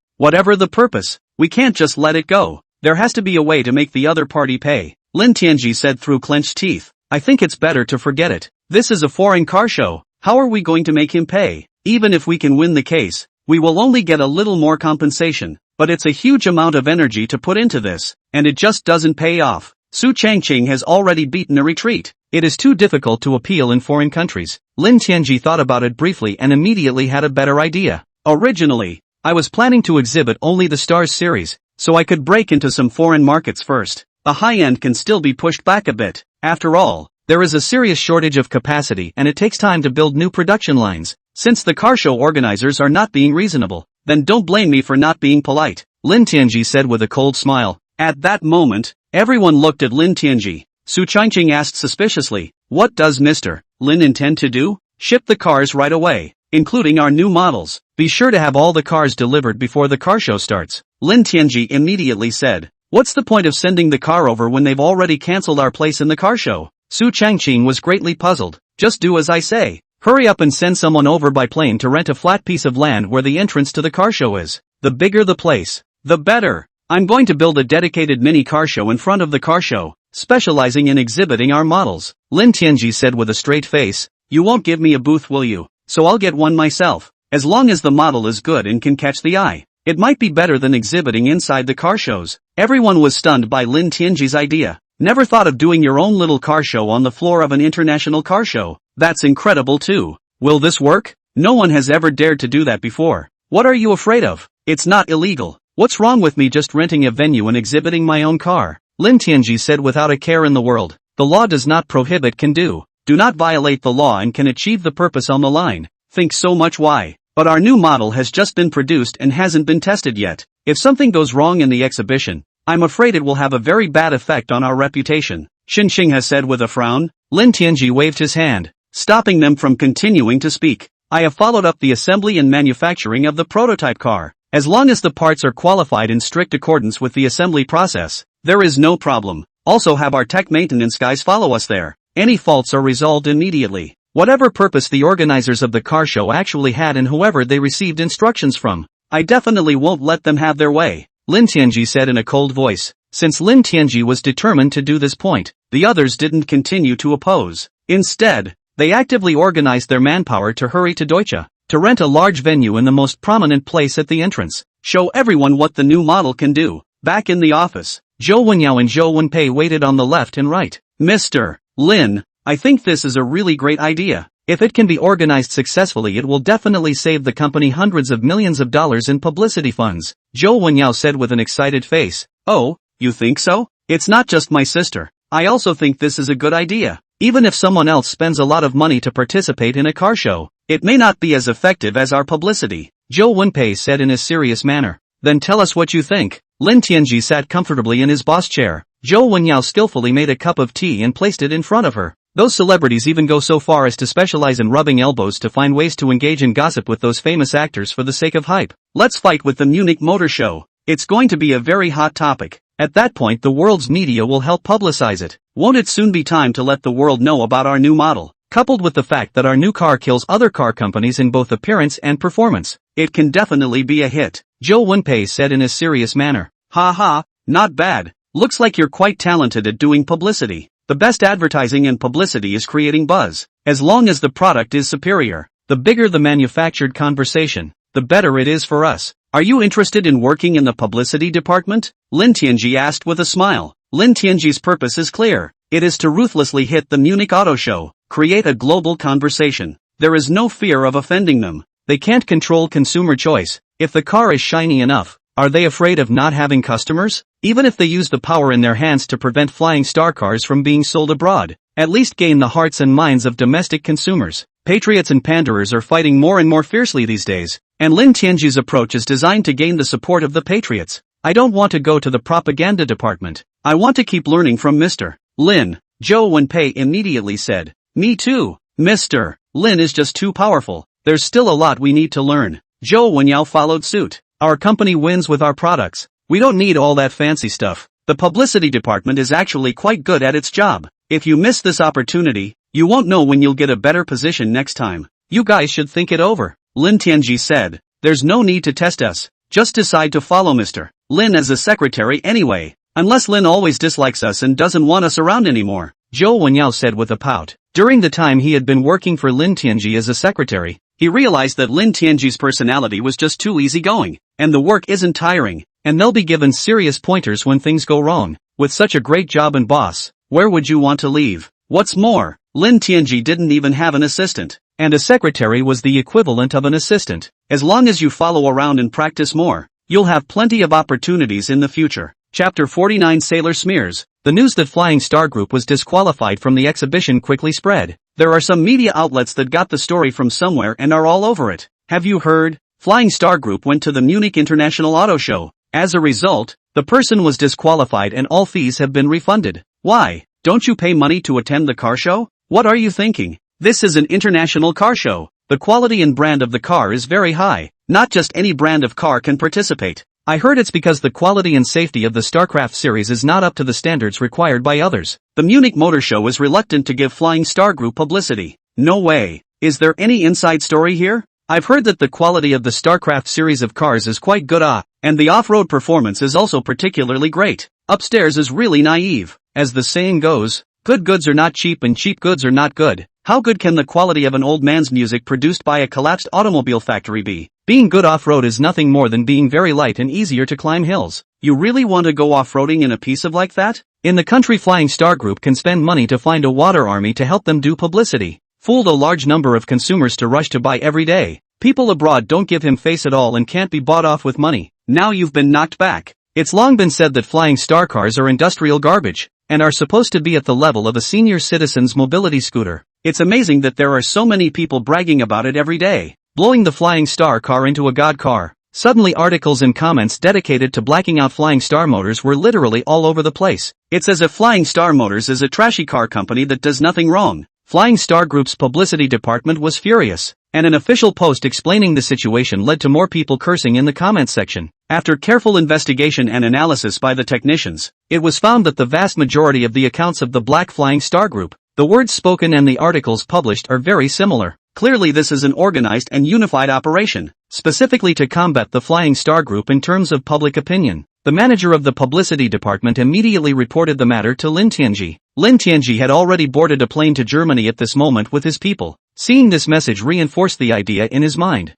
the purpose, we can't just let it go. There has to be a way to make the other party pay, Lin Tianji said through clenched teeth. I think it's better to forget it. This is a foreign car show. How are we going to make him pay? Even if we can win the case, we will only get a little more compensation. But it's a huge amount of energy to put into this, and it just doesn't pay off. Su Changqing has already beaten a retreat. It is too difficult to appeal in foreign countries. Lin Tianji thought about it briefly and immediately had a better idea. Originally, I was planning to exhibit only the Stars series, so I could break into some foreign markets first. The high end can still be pushed back a bit. After all, there is a serious shortage of capacity and it takes time to build new production lines. Since the car show organizers are not being reasonable, then don't blame me for not being polite, Lin Tianji said with a cold smile. At that moment, everyone looked at Lin Tianji. Su Changqing asked suspiciously, what does Mr. Lin intend to do? Ship the cars right away, including our new models. Be sure to have all the cars delivered before the car show starts. Lin Tianji immediately said, what's the point of sending the car over when they've already cancelled our place in the car show? Su Changqing was greatly puzzled. Just do as I say. Hurry up and send someone over by plane to rent a flat piece of land where the entrance to the car show is. The bigger the place, the better. I'm going to build a dedicated mini car show in front of the car show, specializing in exhibiting our models, Lin Tianji said with a straight face. You won't give me a booth, will you? So I'll get one myself. As long as the model is good and can catch the eye. It might be better than exhibiting inside the car shows. Everyone was stunned by Lin Tianji's idea. Never thought of doing your own little car show on the floor of an international car show. That's incredible too. Will this work? No one has ever dared to do that before. What are you afraid of? It's not illegal. What's wrong with me just renting a venue and exhibiting my own car? Lin Tianji said without a care in the world. The law does not prohibit, can do. Do not violate the law and can achieve the purpose on the line. Think so much why? But our new model has just been produced and hasn't been tested yet. If something goes wrong in the exhibition, I'm afraid it will have a very bad effect on our reputation, Xinxing has said with a frown. Lin Tianji waved his hand, stopping them from continuing to speak. I have followed up the assembly and manufacturing of the prototype car. As long as the parts are qualified in strict accordance with the assembly process, there is no problem. Also have our tech maintenance guys follow us there. Any faults are resolved immediately. Whatever purpose the organizers of the car show actually had and whoever they received instructions from, I definitely won't let them have their way, Lin Tianji said in a cold voice. Since Lin Tianji was determined to do this point, the others didn't continue to oppose. Instead, they actively organized their manpower to hurry to Deutsche, to rent a large venue in the most prominent place at the entrance. Show everyone what the new model can do. Back in the office, Zhou Wenyao and Zhou Wenpei waited on the left and right. Mr. Lin, I think this is a really great idea. If it can be organized successfully, it will definitely save the company hundreds of millions of dollars in publicity funds, Zhou Wenyao said with an excited face. Oh, you think so? It's not just my sister. I also think this is a good idea. Even if someone else spends a lot of money to participate in a car show, it may not be as effective as our publicity, Zhou Wenpei said in a serious manner. Then tell us what you think. Lin Tianji sat comfortably in his boss chair. Zhou Wenyao skillfully made a cup of tea and placed it in front of her. Those celebrities even go so far as to specialize in rubbing elbows to find ways to engage in gossip with those famous actors for the sake of hype. Let's fight with the Munich Motor Show. It's going to be a very hot topic. At that point the world's media will help publicize it. Won't it soon be time to let the world know about our new model? Coupled with the fact that our new car kills other car companies in both appearance and performance, it can definitely be a hit, Zhou Wenpei said in a serious manner. Ha, not bad. Looks like you're quite talented at doing publicity. The best advertising and publicity is creating buzz. As long as the product is superior, the bigger the manufactured conversation, the better it is for us. Are you interested in working in the publicity department? Lin Tianji asked with a smile. Lin Tianji's purpose is clear. It is to ruthlessly hit the Munich Auto Show, create a global conversation. There is no fear of offending them. They can't control consumer choice. If the car is shiny enough, are they afraid of not having customers? Even if they use the power in their hands to prevent flying star cars from being sold abroad, at least gain the hearts and minds of domestic consumers. Patriots and panderers are fighting more and more fiercely these days, and Lin Tianji's approach is designed to gain the support of the patriots. I don't want to go to the propaganda department. I want to keep learning from Mr. Lin, Zhou Wenpei immediately said. Me too. Mr. Lin is just too powerful. There's still a lot we need to learn. Zhou Wenyao followed suit. Our company wins with our products. We don't need all that fancy stuff. The publicity department is actually quite good at its job. If you miss this opportunity, you won't know when you'll get a better position next time. You guys should think it over, Lin Tianji said. There's no need to test us. Just decide to follow Mr. Lin as a secretary anyway. Unless Lin always dislikes us and doesn't want us around anymore, Zhou Wenyao said with a pout. During the time he had been working for Lin Tianji as a secretary, he realized that Lin Tianji's personality was just too easygoing, and the work isn't tiring, and they'll be given serious pointers when things go wrong. With such a great job and boss, where would you want to leave? What's more, Lin Tianji didn't even have an assistant, and a secretary was the equivalent of an assistant. As long as you follow around and practice more, you'll have plenty of opportunities in the future. Chapter 49 Sailor Smears. The news that Flying Star Group was disqualified from the exhibition quickly spread. There are some media outlets that got the story from somewhere and are all over it. Have you heard? Flying Star Group went to the Munich International Auto Show. As a result, the person was disqualified and all fees have been refunded. Why? Don't you pay money to attend the car show? What are you thinking? This is an international car show. The quality and brand of the car is very high. Not just any brand of car can participate. I heard it's because the quality and safety of the StarCraft series is not up to the standards required by others. The Munich Motor Show is reluctant to give Flying Star Group publicity. No way. Is there any inside story here? I've heard that the quality of the StarCraft series of cars is quite good, and the off-road performance is also particularly great. Upstairs is really naive. As the saying goes, good goods are not cheap and cheap goods are not good. How good can the quality of an old man's music produced by a collapsed automobile factory be? Being good off-road is nothing more than being very light and easier to climb hills. You really want to go off-roading in a piece of like that? In the country Flying Star Group can spend money to find a water army to help them do publicity. Fooled a large number of consumers to rush to buy every day. People abroad don't give him face at all and can't be bought off with money. Now you've been knocked back. It's long been said that Flying Star cars are industrial garbage, and are supposed to be at the level of a senior citizen's mobility scooter. It's amazing that there are so many people bragging about it every day. Blowing the Flying Star car into a god car. Suddenly articles and comments dedicated to blacking out Flying Star Motors were literally all over the place. It's as if Flying Star Motors is a trashy car company that does nothing wrong. Flying Star Group's publicity department was furious. and an official post explaining the situation led to more people cursing in the comments section. After careful investigation and analysis by the technicians, it was found that the vast majority of the accounts of the Black Flying Star Group, the words spoken and the articles published are very similar. Clearly this is an organized and unified operation, specifically to combat the Flying Star Group in terms of public opinion. The manager of the publicity department immediately reported the matter to Lin Tianji. Lin Tianji had already boarded a plane to Germany at this moment with his people. Seeing this message reinforced the idea in his mind.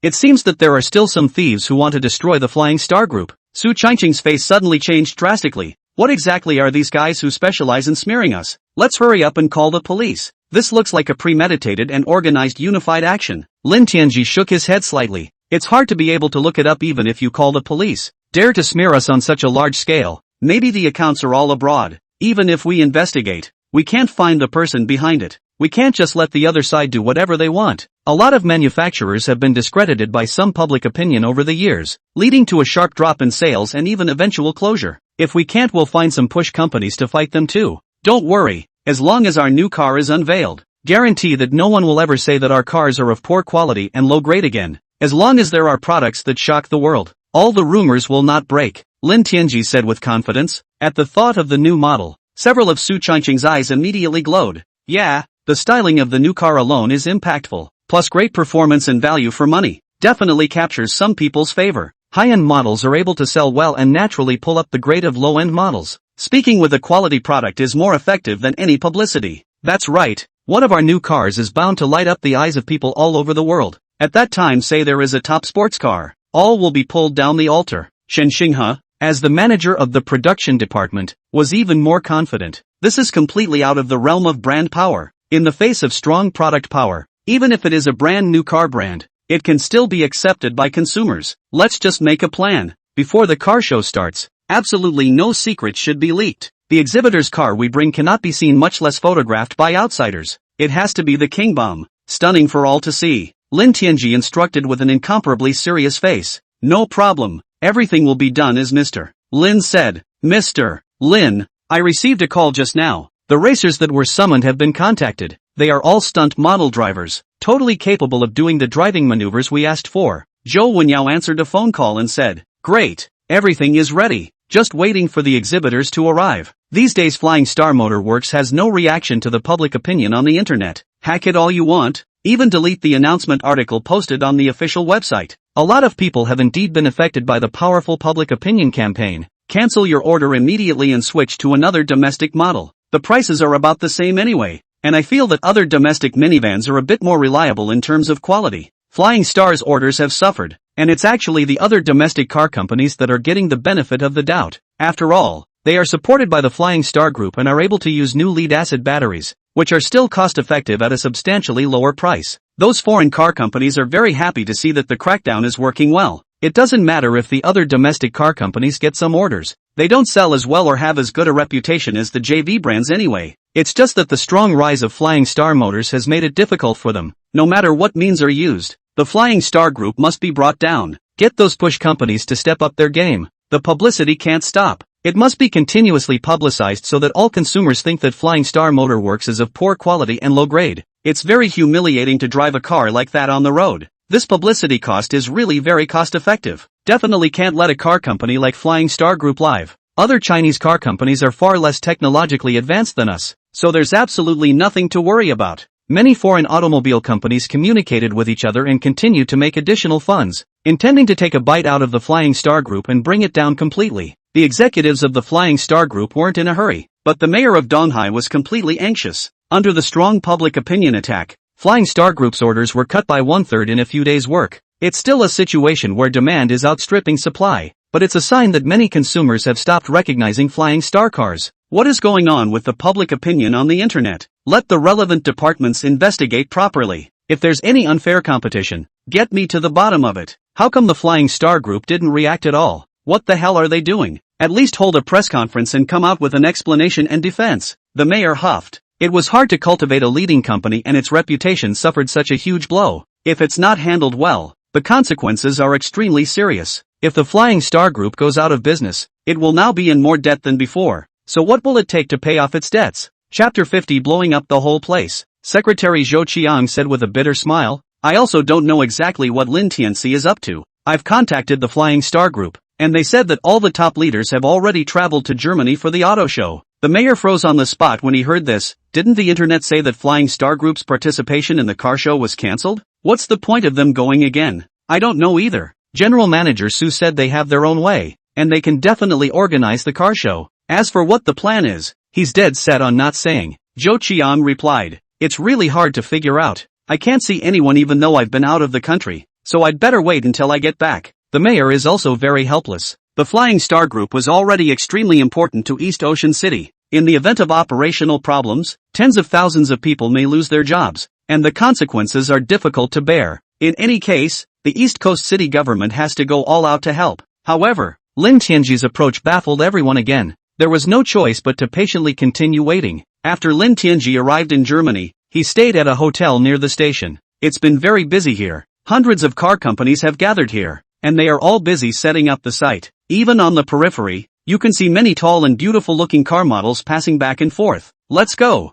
It seems that there are still some thieves who want to destroy the Flying Star Group. Su Changqing's face suddenly changed drastically. What exactly are these guys who specialize in smearing us? Let's hurry up and call the police. This looks like a premeditated and organized unified action. Lin Tianji shook his head slightly. It's hard to be able to look it up even if you call the police. Dare to smear us on such a large scale. Maybe the accounts are all abroad. Even if we investigate, we can't find the person behind it. We can't just let the other side do whatever they want. A lot of manufacturers have been discredited by some public opinion over the years, leading to a sharp drop in sales and even eventual closure. If we can't, we'll find some push companies to fight them too. Don't worry, as long as our new car is unveiled, guarantee that no one will ever say that our cars are of poor quality and low grade again. As long as there are products that shock the world, all the rumors will not break, Lin Tianji said with confidence. At the thought of the new model, several of Su Changqing's eyes immediately glowed. Yeah, the styling of the new car alone is impactful, plus great performance and value for money, definitely captures some people's favor. High-end models are able to sell well and naturally pull up the grade of low-end models. Speaking with a quality product is more effective than any publicity. That's right, one of our new cars is bound to light up the eyes of people all over the world. At that time, say there is a top sports car, all will be pulled down the altar. Shen Xinghe, as the manager of the production department, was even more confident. This is completely out of the realm of brand power. In the face of strong product power, even if it is a brand new car brand, it can still be accepted by consumers. Let's just make a plan. Before the car show starts, absolutely no secrets should be leaked. The exhibitor's car we bring cannot be seen, much less photographed by outsiders. It has to be the king bomb, stunning for all to see. Lin Tianji instructed with an incomparably serious face. No problem, everything will be done as Mr. Lin said. Mr. Lin, I received a call just now. The racers that were summoned have been contacted. They are all stunt model drivers, totally capable of doing the driving maneuvers we asked for. Zhou Wenyao answered a phone call and said, great, everything is ready, just waiting for the exhibitors to arrive. These days Flying Star Motor Works has no reaction to the public opinion on the internet. Hack it all you want, even delete the announcement article posted on the official website. A lot of people have indeed been affected by the powerful public opinion campaign. Cancel your order immediately and switch to another domestic model. The prices are about the same anyway, and I feel that other domestic minivans are a bit more reliable in terms of quality. Flying Star's orders have suffered, and it's actually the other domestic car companies that are getting the benefit of the doubt. After all, they are supported by the Flying Star Group and are able to use new lead-acid batteries, which are still cost-effective at a substantially lower price. Those foreign car companies are very happy to see that the crackdown is working well. It doesn't matter if the other domestic car companies get some orders. They don't sell as well or have as good a reputation as the JV brands anyway. It's just that the strong rise of Flying Star Motors has made it difficult for them. No matter what means are used, the Flying Star Group must be brought down. Get those push companies to step up their game. The publicity can't stop. It must be continuously publicized so that all consumers think that Flying Star Motor Works is of poor quality and low grade. It's very humiliating to drive a car like that on the road. This publicity cost is really very cost effective. Definitely can't let a car company like Flying Star Group live. Other Chinese car companies are far less technologically advanced than us, so there's absolutely nothing to worry about. Many foreign automobile companies communicated with each other and continue to make additional funds, intending to take a bite out of the Flying Star Group and bring it down completely. The executives of the Flying Star Group weren't in a hurry, but the mayor of Donghai was completely anxious. Under the strong public opinion attack, Flying Star Group's orders were cut by 1/3 in a few days' work. It's still a situation where demand is outstripping supply, but it's a sign that many consumers have stopped recognizing Flying Star cars. What is going on with the public opinion on the internet? Let the relevant departments investigate properly. If there's any unfair competition, get me to the bottom of it. How come the Flying Star Group didn't react at all? What the hell are they doing? At least hold a press conference and come out with an explanation and defense. The mayor huffed. It was hard to cultivate a leading company and its reputation suffered such a huge blow. If it's not handled well, the consequences are extremely serious. If the Flying Star Group goes out of business, it will now be in more debt than before. So what will it take to pay off its debts? Chapter 50 Blowing up the whole place. Secretary Zhou Qiang said with a bitter smile. I also don't know exactly what Lin Tianxi is up to. I've contacted the Flying Star Group, and they said that all the top leaders have already traveled to Germany for the auto show. The mayor froze on the spot when he heard this. Didn't the internet say that Flying Star Group's participation in the car show was cancelled? What's the point of them going again? I don't know either. General Manager Su said they have their own way, and they can definitely organize the car show. As for what the plan is, he's dead set on not saying. Zhou Qiang replied, it's really hard to figure out. I can't see anyone even though I've been out of the country, so I'd better wait until I get back. The mayor is also very helpless. The Flying Star Group was already extremely important to East Ocean City. In the event of operational problems, tens of thousands of people may lose their jobs, and the consequences are difficult to bear. In any case, the East Coast city government has to go all out to help. However, Lin Tianji's approach baffled everyone again. There was no choice but to patiently continue waiting. After Lin Tianji arrived in Germany, he stayed at a hotel near the station. It's been very busy here. Hundreds of car companies have gathered here, and they are all busy setting up the site. Even on the periphery, you can see many tall and beautiful-looking car models passing back and forth. Let's go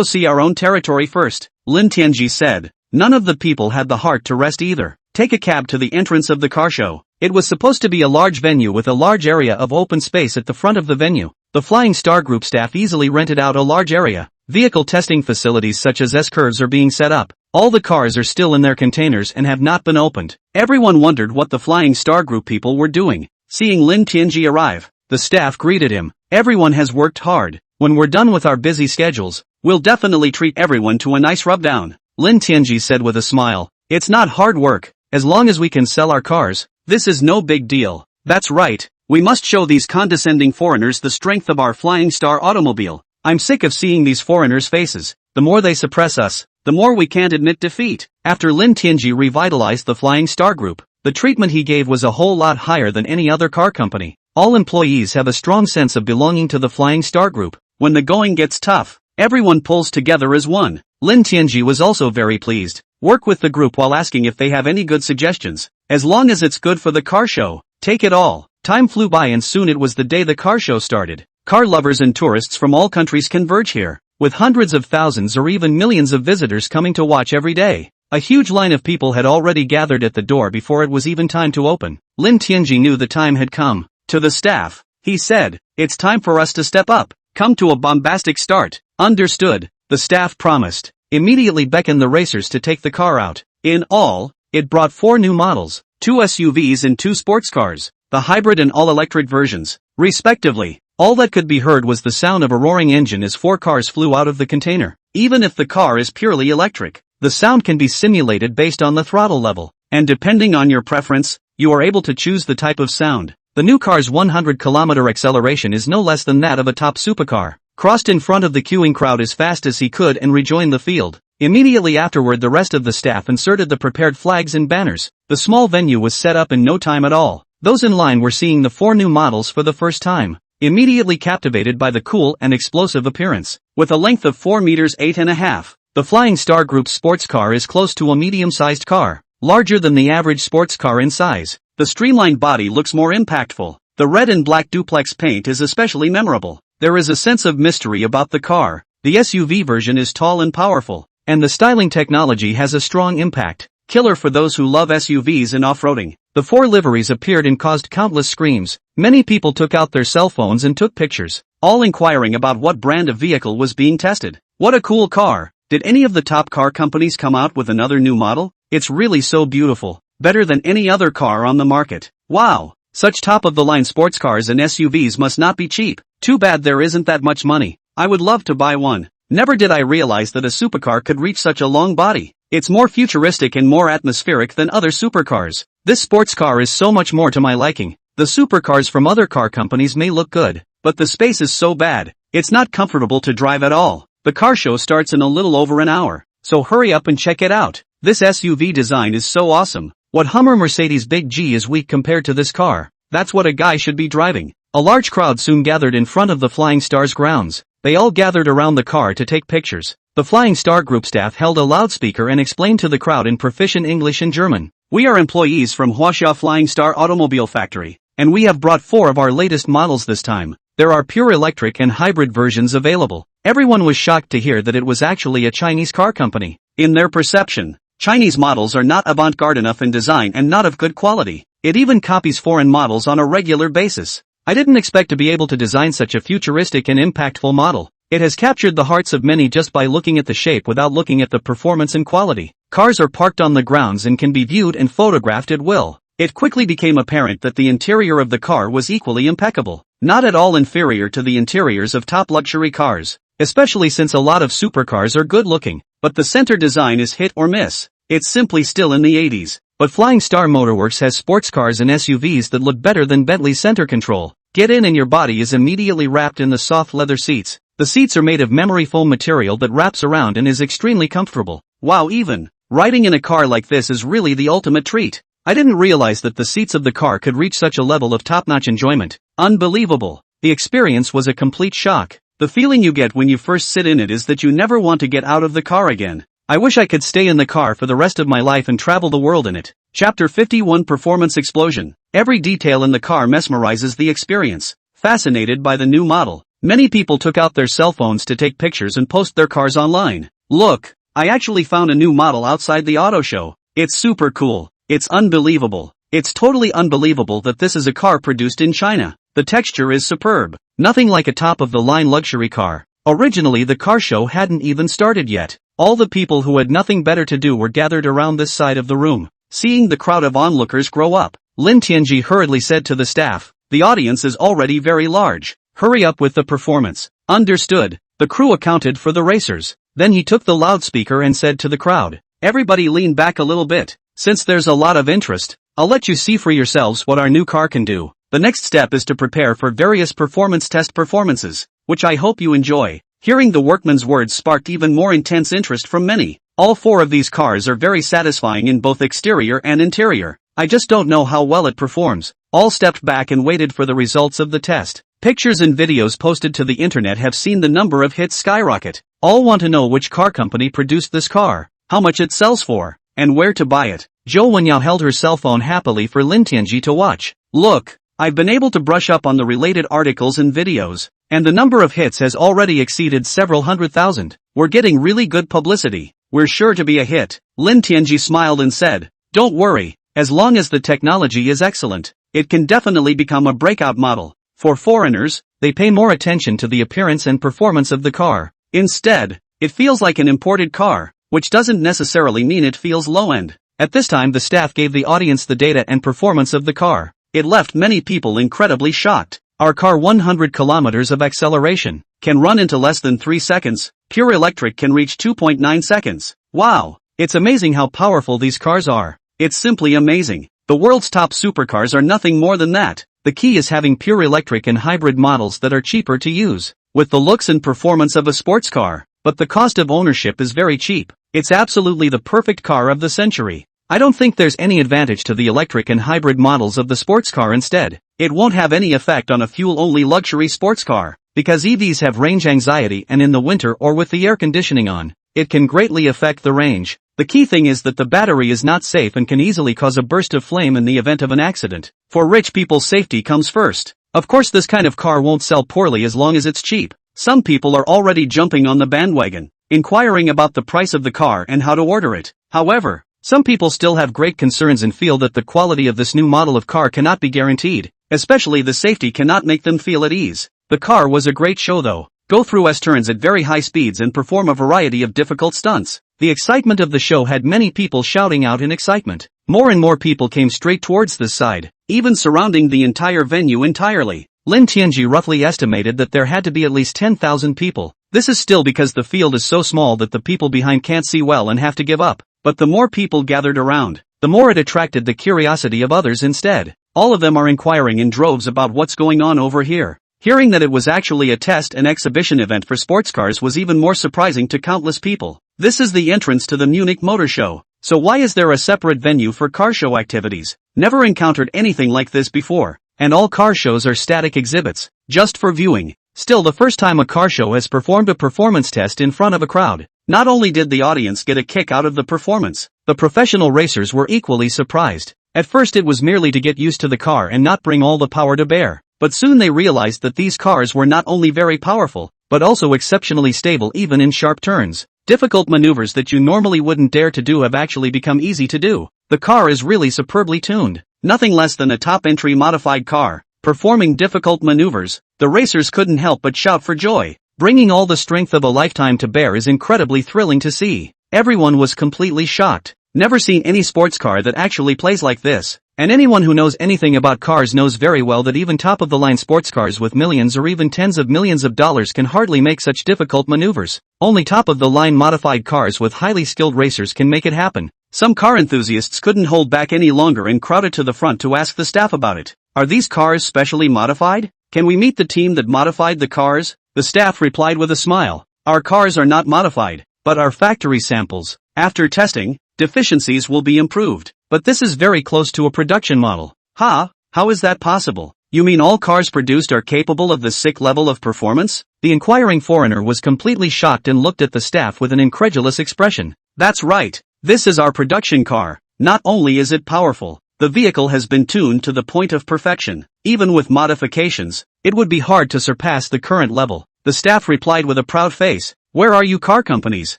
see our own territory first, Lin Tianji said. None of the people had the heart to rest either. Take a cab to the entrance of the car show. It was supposed to be a large venue with a large area of open space at the front of the venue. The Flying Star Group staff easily rented out a large area. Vehicle testing facilities such as S-curves are being set up. All the cars are still in their containers and have not been opened. Everyone wondered what the Flying Star Group people were doing. Seeing Lin Tianji arrive, the staff greeted him. Everyone has worked hard. When we're done with our busy schedules, we'll definitely treat everyone to a nice rub-down, Lin Tianji said with a smile. It's not hard work. As long as we can sell our cars, this is no big deal. That's right. We must show these condescending foreigners the strength of our Flying Star automobile. I'm sick of seeing these foreigners' faces. The more they suppress us, the more we can't admit defeat. After Lin Tianji revitalized the Flying Star Group, the treatment he gave was a whole lot higher than any other car company. All employees have a strong sense of belonging to the Flying Star Group. When the going gets tough, everyone pulls together as one. Lin Tianji was also very pleased. Work with the group while asking if they have any good suggestions. As long as it's good for the car show, take it all. Time flew by and soon it was the day the car show started. Car lovers and tourists from all countries converge here, with hundreds of thousands or even millions of visitors coming to watch every day. A huge line of people had already gathered at the door before it was even time to open. Lin Tianji knew the time had come. To the staff, he said, it's time for us to step up. Come to a bombastic start. Understood, the staff promised. Immediately beckoned the racers to take the car out. In all, it brought 4 new models, 2 SUVs and 2 sports cars, the hybrid and all-electric versions, respectively. All that could be heard was the sound of a roaring engine as 4 cars flew out of the container. Even if the car is purely electric, the sound can be simulated based on the throttle level, and depending on your preference, you are able to choose the type of sound. The new car's 100-kilometer acceleration is no less than that of a top supercar. Crossed in front of the queuing crowd as fast as he could and rejoined the field. Immediately afterward the rest of the staff inserted the prepared flags and banners. The small venue was set up in no time at all. Those in line were seeing the 4 new models for the first time, immediately captivated by the cool and explosive appearance. With a length of 4 meters 8.5, the Flying Star Group sports car is close to a medium-sized car, larger than the average sports car in size. The streamlined body looks more impactful. The red and black duplex paint is especially memorable. There is a sense of mystery about the car. The SUV version is tall and powerful, and the styling technology has a strong impact. Killer for those who love SUVs and off-roading. The 4 liveries appeared and caused countless screams. Many people took out their cell phones and took pictures, all inquiring about what brand of vehicle was being tested. What a cool car! Did any of the top car companies come out with another new model? It's really so beautiful. Better than any other car on the market. Wow! Such top-of-the-line sports cars and SUVs must not be cheap. Too bad there isn't that much money. I would love to buy one. Never did I realize that a supercar could reach such a long body. It's more futuristic and more atmospheric than other supercars. This sports car is so much more to my liking. The supercars from other car companies may look good, but the space is so bad, it's not comfortable to drive at all. The car show starts in a little over an hour, so hurry up and check it out. This SUV design is so awesome. What Hummer Mercedes Big G is weak compared to this car. That's what a guy should be driving. A large crowd soon gathered in front of the Flying Star's grounds. They all gathered around the car to take pictures. The Flying Star Group staff held a loudspeaker and explained to the crowd in proficient English and German. We are employees from Huaxia Flying Star Automobile Factory, and we have brought 4 of our latest models this time. There are pure electric and hybrid versions available. Everyone was shocked to hear that it was actually a Chinese car company. In their perception, Chinese models are not avant-garde enough in design and not of good quality. It even copies foreign models on a regular basis. I didn't expect to be able to design such a futuristic and impactful model. It has captured the hearts of many just by looking at the shape without looking at the performance and quality. Cars are parked on the grounds and can be viewed and photographed at will. It quickly became apparent that the interior of the car was equally impeccable, not at all inferior to the interiors of top luxury cars, especially since a lot of supercars are good looking, but the center design is hit or miss. It's simply still in the 80s. But Flying Star Motorworks has sports cars and SUVs that look better than Bentley's center control. Get in and your body is immediately wrapped in the soft leather seats. The seats are made of memory foam material that wraps around and is extremely comfortable. Wow, even riding in a car like this is really the ultimate treat. I didn't realize that the seats of the car could reach such a level of top-notch enjoyment. Unbelievable. The experience was a complete shock. The feeling you get when you first sit in it is that you never want to get out of the car again. I wish I could stay in the car for the rest of my life and travel the world in it. Chapter 51 Performance Explosion. Every detail in the car mesmerizes the experience. Fascinated by the new model, many people took out their cell phones to take pictures and post their cars online. Look, I actually found a new model outside the auto show. It's super cool. It's unbelievable. It's totally unbelievable that this is a car produced in China. The texture is superb. Nothing like a top-of-the-line luxury car. Originally the car show hadn't even started yet. All the people who had nothing better to do were gathered around this side of the room. Seeing the crowd of onlookers grow up, Lin Tianji hurriedly said to the staff, "The audience is already very large. Hurry up with the performance." Understood. The crew accounted for the racers. Then he took the loudspeaker and said to the crowd, "Everybody lean back a little bit. Since there's a lot of interest, I'll let you see for yourselves what our new car can do. The next step is to prepare for various performance test performances, which I hope you enjoy." Hearing the workman's words sparked even more intense interest from many. All four of these cars are very satisfying in both exterior and interior. I just don't know how well it performs. All stepped back and waited for the results of the test. Pictures and videos posted to the internet have seen the number of hits skyrocket. All want to know which car company produced this car, how much it sells for, and where to buy it. Zhou Wenyao held her cell phone happily for Lin Tianji to watch. "Look, I've been able to brush up on the related articles and videos, and the number of hits has already exceeded several 100,000. We're getting really good publicity. We're sure to be a hit." Lin Tianji smiled and said, "Don't worry, as long as the technology is excellent, it can definitely become a breakout model. For foreigners, they pay more attention to the appearance and performance of the car. Instead, it feels like an imported car, which doesn't necessarily mean it feels low-end." At this time the staff gave the audience the data and performance of the car. It left many people incredibly shocked. Our car 100 kilometers of acceleration, can run into less than 3 seconds, pure electric can reach 2.9 seconds. Wow, it's amazing how powerful these cars are. It's simply amazing. The world's top supercars are nothing more than that. The key is having pure electric and hybrid models that are cheaper to use, with the looks and performance of a sports car, but the cost of ownership is very cheap. It's absolutely the perfect car of the century. I don't think there's any advantage to the electric and hybrid models of the sports car. Instead, it won't have any effect on a fuel-only luxury sports car, because EVs have range anxiety, and in the winter or with the air conditioning on, it can greatly affect the range. The key thing is that the battery is not safe and can easily cause a burst of flame in the event of an accident. For rich people, safety comes first. Of course, this kind of car won't sell poorly as long as it's cheap. Some people are already jumping on the bandwagon, inquiring about the price of the car and how to order it. However, some people still have great concerns and feel that the quality of this new model of car cannot be guaranteed, especially the safety cannot make them feel at ease. The car was a great show though. Go through S-turns at very high speeds and perform a variety of difficult stunts. The excitement of the show had many people shouting out in excitement. More and more people came straight towards this side, even surrounding the entire venue entirely. Lin Tianji roughly estimated that there had to be at least 10,000 people. This is still because the field is so small that the people behind can't see well and have to give up. But the more people gathered around, the more it attracted the curiosity of others instead. All of them are inquiring in droves about what's going on over here. Hearing that it was actually a test and exhibition event for sports cars was even more surprising to countless people. This is the entrance to the Munich Motor Show. So why is there a separate venue for car show activities? Never encountered anything like this before. And all car shows are static exhibits, just for viewing. Still, the first time a car show has performed a performance test in front of a crowd. Not only did the audience get a kick out of the performance, the professional racers were equally surprised. At first it was merely to get used to the car and not bring all the power to bear. But soon they realized that these cars were not only very powerful, but also exceptionally stable even in sharp turns. Difficult maneuvers that you normally wouldn't dare to do have actually become easy to do. The car is really superbly tuned. Nothing less than a top-entry modified car, performing difficult maneuvers. The racers couldn't help but shout for joy. Bringing all the strength of a lifetime to bear is incredibly thrilling to see. Everyone was completely shocked. Never seen any sports car that actually plays like this. And anyone who knows anything about cars knows very well that even top-of-the-line sports cars with millions or even tens of millions of dollars can hardly make such difficult maneuvers. Only top-of-the-line modified cars with highly skilled racers can make it happen. Some car enthusiasts couldn't hold back any longer and crowded to the front to ask the staff about it. Are these cars specially modified? Can we meet the team that modified the cars? The staff replied with a smile. Our cars are not modified, but are factory samples. After testing, deficiencies will be improved. But this is very close to a production model. How is that possible? You mean all cars produced are capable of this sick level of performance? The inquiring foreigner was completely shocked and looked at the staff with an incredulous expression. That's right. This is our production car. Not only is it powerful, the vehicle has been tuned to the point of perfection. Even with modifications, it would be hard to surpass the current level. The staff replied with a proud face. Where are you car companies?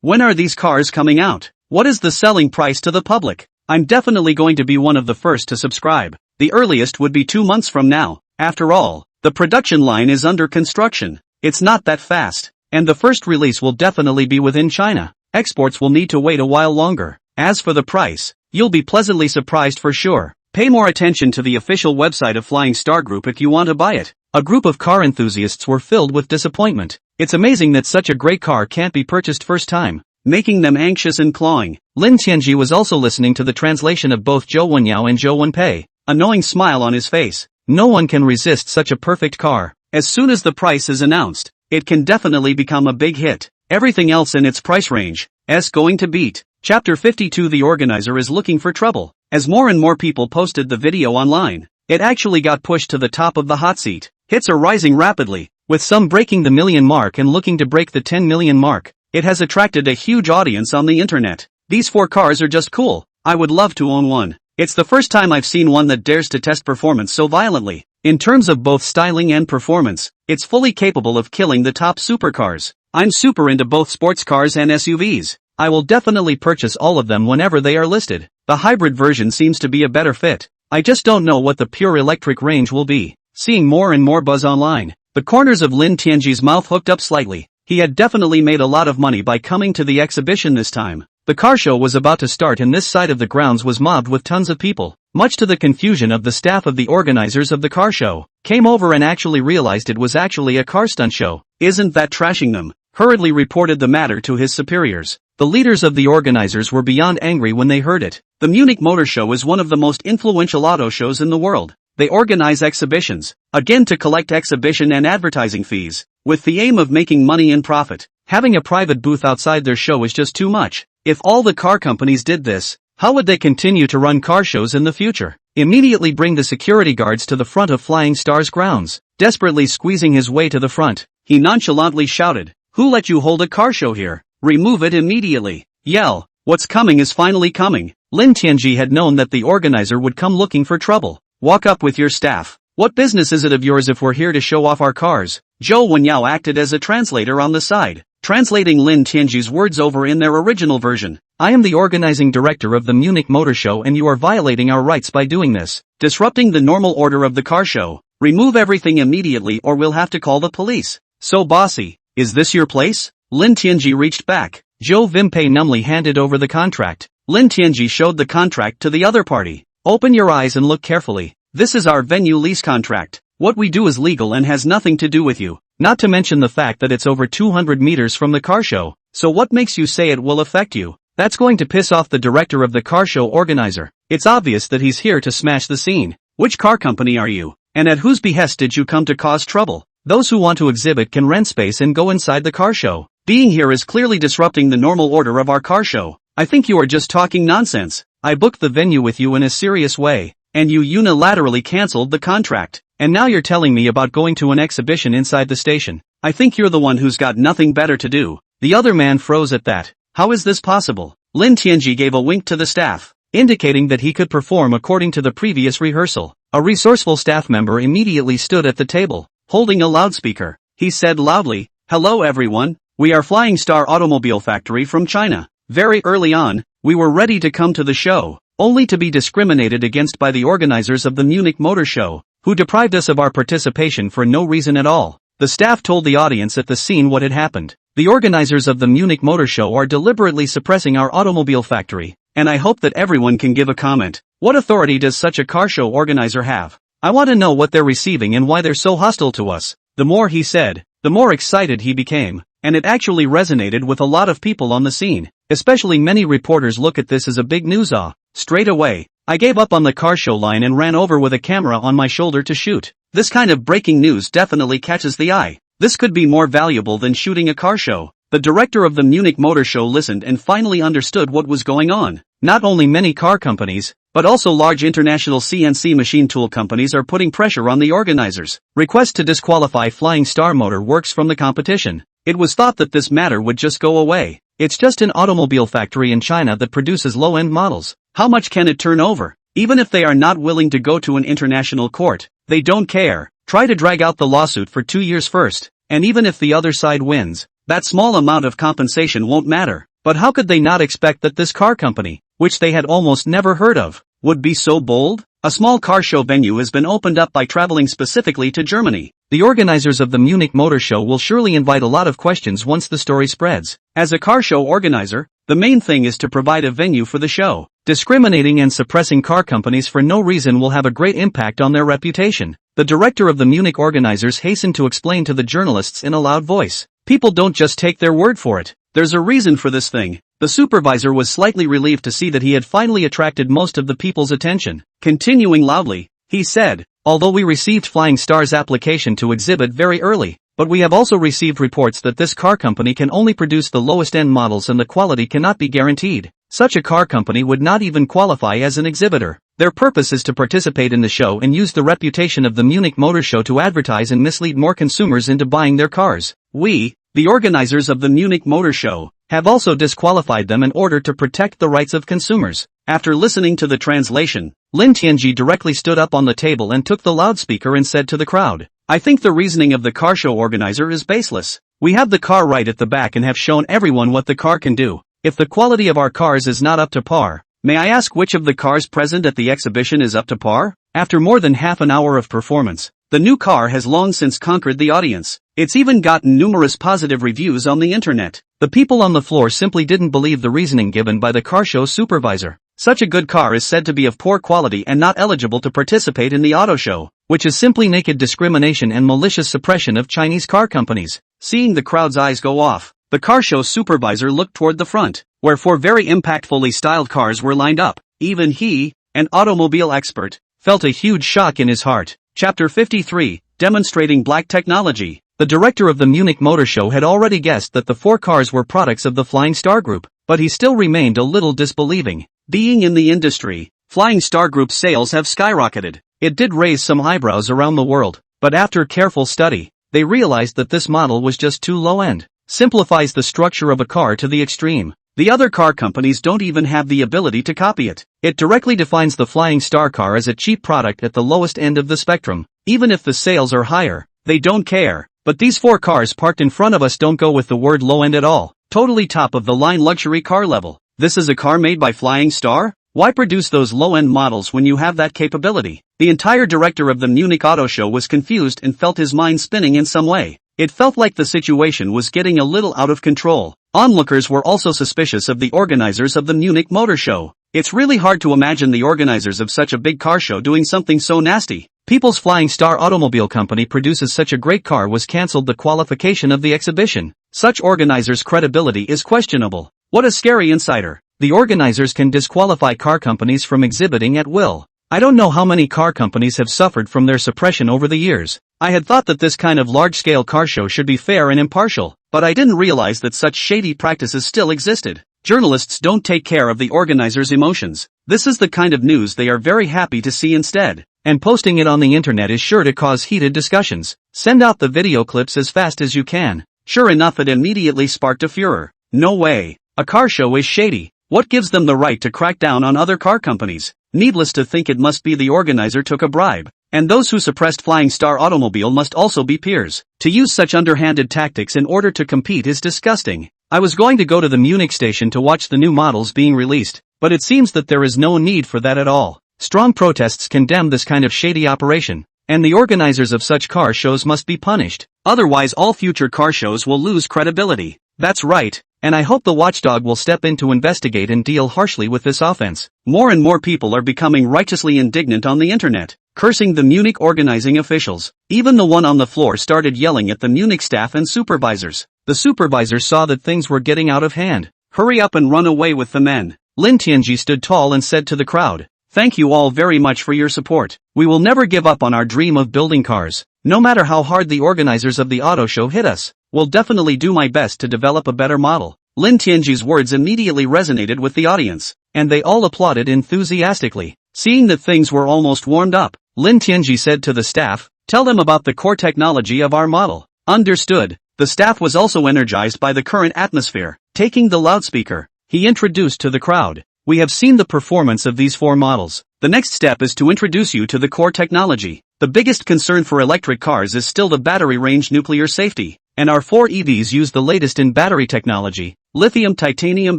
When are these cars coming out? What is the selling price to the public? I'm definitely going to be one of the first to subscribe. The earliest would be 2 months from now. After all, the production line is under construction. It's not that fast. And the first release will definitely be within China. Exports will need to wait a while longer. As for the price, you'll be pleasantly surprised for sure. Pay more attention to the official website of Flying Star Group if you want to buy it. A group of car enthusiasts were filled with disappointment. It's amazing that such a great car can't be purchased first time, making them anxious and clawing. Lin Tianji was also listening to the translation of both Zhou Wenyao and Zhou Wenpei, a knowing smile on his face. No one can resist such a perfect car. As soon as the price is announced, it can definitely become a big hit. Everything else in its price range is going to beat. Chapter 52. The organizer is looking for trouble. As more and more people posted the video online, it actually got pushed to the top of the hot seat. Hits are rising rapidly, with some breaking the million mark and looking to break the 10 million mark. It has attracted a huge audience on the internet. These 4 cars are just cool. I would love to own one. It's the first time I've seen one that dares to test performance so violently. In terms of both styling and performance, it's fully capable of killing the top supercars. I'm super into both sports cars and SUVs. I will definitely purchase all of them whenever they are listed. The hybrid version seems to be a better fit. I just don't know what the pure electric range will be. Seeing more and more buzz online, the corners of Lin Tianji's mouth hooked up slightly. He had definitely made a lot of money by coming to the exhibition this time. The car show was about to start and this side of the grounds was mobbed with tons of people. Much to the confusion of the staff of the organizers of the car show, came over and actually realized it was actually a car stunt show. Isn't that trashing them? Hurriedly reported the matter to his superiors. The leaders of the organizers were beyond angry when they heard it. The Munich Motor Show is one of the most influential auto shows in the world. They organize exhibitions, again to collect exhibition and advertising fees, with the aim of making money and profit. Having a private booth outside their show is just too much. If all the car companies did this, how would they continue to run car shows in the future? Immediately bring the security guards to the front of Flying Star's grounds. Desperately squeezing his way to the front, he nonchalantly shouted, "Who let you hold a car show here? Remove it immediately." Yell, "What's coming is finally coming." Lin Tianji had known that the organizer would come looking for trouble. "Walk up with your staff. What business is it of yours if we're here to show off our cars?" Zhou Wenyao acted as a translator on the side, translating Lin Tianji's words over in their original version. "I am the organizing director of the Munich Motor Show and you are violating our rights by doing this. Disrupting the normal order of the car show. Remove everything immediately or we'll have to call the police." "So bossy, is this your place?" Lin Tianji reached back. Zhou Wenpei numbly handed over the contract. Lin Tianji showed the contract to the other party. "Open your eyes and look carefully. This is our venue lease contract. What we do is legal and has nothing to do with you. Not to mention the fact that it's over 200 meters from the car show. So what makes you say it will affect you? That's going to piss off the director of the car show organizer. It's obvious that he's here to smash the scene. Which car company are you? And at whose behest did you come to cause trouble? Those who want to exhibit can rent space and go inside the car show. Being here is clearly disrupting the normal order of our car show. I think you are just talking nonsense. I booked the venue with you in a serious way, and you unilaterally cancelled the contract. And now you're telling me about going to an exhibition inside the station. I think you're the one who's got nothing better to do." The other man froze at that. How is this possible? Lin Tianji gave a wink to the staff, indicating that he could perform according to the previous rehearsal. A resourceful staff member immediately stood at the table, holding a loudspeaker. He said loudly, "Hello everyone, We are Flying Star Automobile Factory from China. Very early on, we were ready to come to the show, only to be discriminated against by the organizers of the Munich Motor Show, who deprived us of our participation for no reason at all. The staff told the audience at the scene what had happened. The organizers of the Munich Motor Show are deliberately suppressing our automobile factory, and I hope that everyone can give a comment. What authority does such a car show organizer have? I want to know what they're receiving and why they're so hostile to us. The more he said, the more excited he became, and it actually resonated with a lot of people on the scene. Especially many reporters look at this as a big news. Straight away, I gave up on the car show line and ran over with a camera on my shoulder to shoot. This kind of breaking news definitely catches the eye. This could be more valuable than shooting a car show. The director of the Munich Motor Show listened and finally understood what was going on. Not only many car companies, but also large international CNC machine tool companies are putting pressure on the organizers. Request to disqualify Flying Star Motor Works from the competition. It was thought that this matter would just go away. It's just an automobile factory in China that produces low-end models. How much can it turn over? Even if they are not willing to go to an international court, they don't care. Try to drag out the lawsuit for 2 years first, and even if the other side wins, that small amount of compensation won't matter. But how could they not expect that this car company, which they had almost never heard of, would be so bold? A small car show venue has been opened up by traveling specifically to Germany. The organizers of the Munich Motor Show will surely invite a lot of questions once the story spreads. As a car show organizer, the main thing is to provide a venue for the show. Discriminating and suppressing car companies for no reason will have a great impact on their reputation. The director of the Munich organizers hastened to explain to the journalists in a loud voice. People don't just take their word for it. There's a reason for this thing. The supervisor was slightly relieved to see that he had finally attracted most of the people's attention. Continuing loudly, he said, although we received Flying Star's application to exhibit very early, but we have also received reports that this car company can only produce the lowest end models and the quality cannot be guaranteed. Such a car company would not even qualify as an exhibitor. Their purpose is to participate in the show and use the reputation of the Munich Motor Show to advertise and mislead more consumers into buying their cars. We, the organizers of the Munich Motor Show, have also disqualified them in order to protect the rights of consumers. After listening to the translation, Lin Tianji directly stood up on the table and took the loudspeaker and said to the crowd, I think the reasoning of the car show organizer is baseless. We have the car right at the back and have shown everyone what the car can do. If the quality of our cars is not up to par, may I ask which of the cars present at the exhibition is up to par? After more than half an hour of performance, the new car has long since conquered the audience. It's even gotten numerous positive reviews on the internet. The people on the floor simply didn't believe the reasoning given by the car show supervisor. Such a good car is said to be of poor quality and not eligible to participate in the auto show, which is simply naked discrimination and malicious suppression of Chinese car companies. Seeing the crowd's eyes go off, the car show supervisor looked toward the front, where 4 very impactfully styled cars were lined up. Even he, an automobile expert, felt a huge shock in his heart. Chapter 53, Demonstrating Black Technology. The director of the Munich Motor Show had already guessed that the 4 cars were products of the Flying Star Group, but he still remained a little disbelieving. Being in the industry, Flying Star Group's sales have skyrocketed. It did raise some eyebrows around the world, but after careful study, they realized that this model was just too low-end. Simplifies the structure of a car to the extreme. The other car companies don't even have the ability to copy it. It directly defines the Flying Star car as a cheap product at the lowest end of the spectrum. Even if the sales are higher, they don't care. But these 4 cars parked in front of us don't go with the word low-end at all. Totally top of the line luxury car level. This is a car made by Flying Star? Why produce those low-end models when you have that capability? The entire director of the Munich Auto Show was confused and felt his mind spinning in some way. It felt like the situation was getting a little out of control. Onlookers were also suspicious of the organizers of the Munich Motor Show. It's really hard to imagine the organizers of such a big car show doing something so nasty. People's Flying Star Automobile Company produces such a great car was cancelled the qualification of the exhibition. Such organizers' credibility is questionable. What a scary insider. The organizers can disqualify car companies from exhibiting at will. I don't know how many car companies have suffered from their suppression over the years. I had thought that this kind of large-scale car show should be fair and impartial, but I didn't realize that such shady practices still existed. Journalists don't take care of the organizers' emotions. This is the kind of news they are very happy to see instead. And posting it on the internet is sure to cause heated discussions. Send out the video clips as fast as you can. Sure enough, it immediately sparked a furor. No way. A car show is shady. What gives them the right to crack down on other car companies? Needless to think, it must be the organizer took a bribe. And those who suppressed Flying Star Automobile must also be peers. To use such underhanded tactics in order to compete is disgusting. I was going to go to the Munich station to watch the new models being released, but it seems that there is no need for that at all. Strong protests condemn this kind of shady operation, and the organizers of such car shows must be punished. Otherwise all future car shows will lose credibility. That's right, and I hope the watchdog will step in to investigate and deal harshly with this offense. More and more people are becoming righteously indignant on the internet, cursing the Munich organizing officials. Even the one on the floor started yelling at the Munich staff and supervisors. The supervisors saw that things were getting out of hand. Hurry up and run away with the men. Lin Tianji stood tall and said to the crowd, "Thank you all very much for your support. We will never give up on our dream of building cars. No matter how hard the organizers of the auto show hit us, we'll definitely do my best to develop a better model." Lin Tianji's words immediately resonated with the audience, and they all applauded enthusiastically. Seeing that things were almost warmed up, Lin Tianji said to the staff, "Tell them about the core technology of our model." Understood. The staff was also energized by the current atmosphere. Taking the loudspeaker, he introduced to the crowd, "We have seen the performance of these 4 models. The next step is to introduce you to the core technology. The biggest concern for electric cars is still the battery range nuclear safety, and our 4 EVs use the latest in battery technology, lithium titanium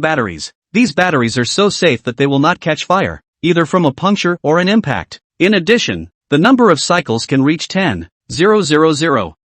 batteries. These batteries are so safe that they will not catch fire, either from a puncture or an impact. In addition, the number of cycles can reach 10,000,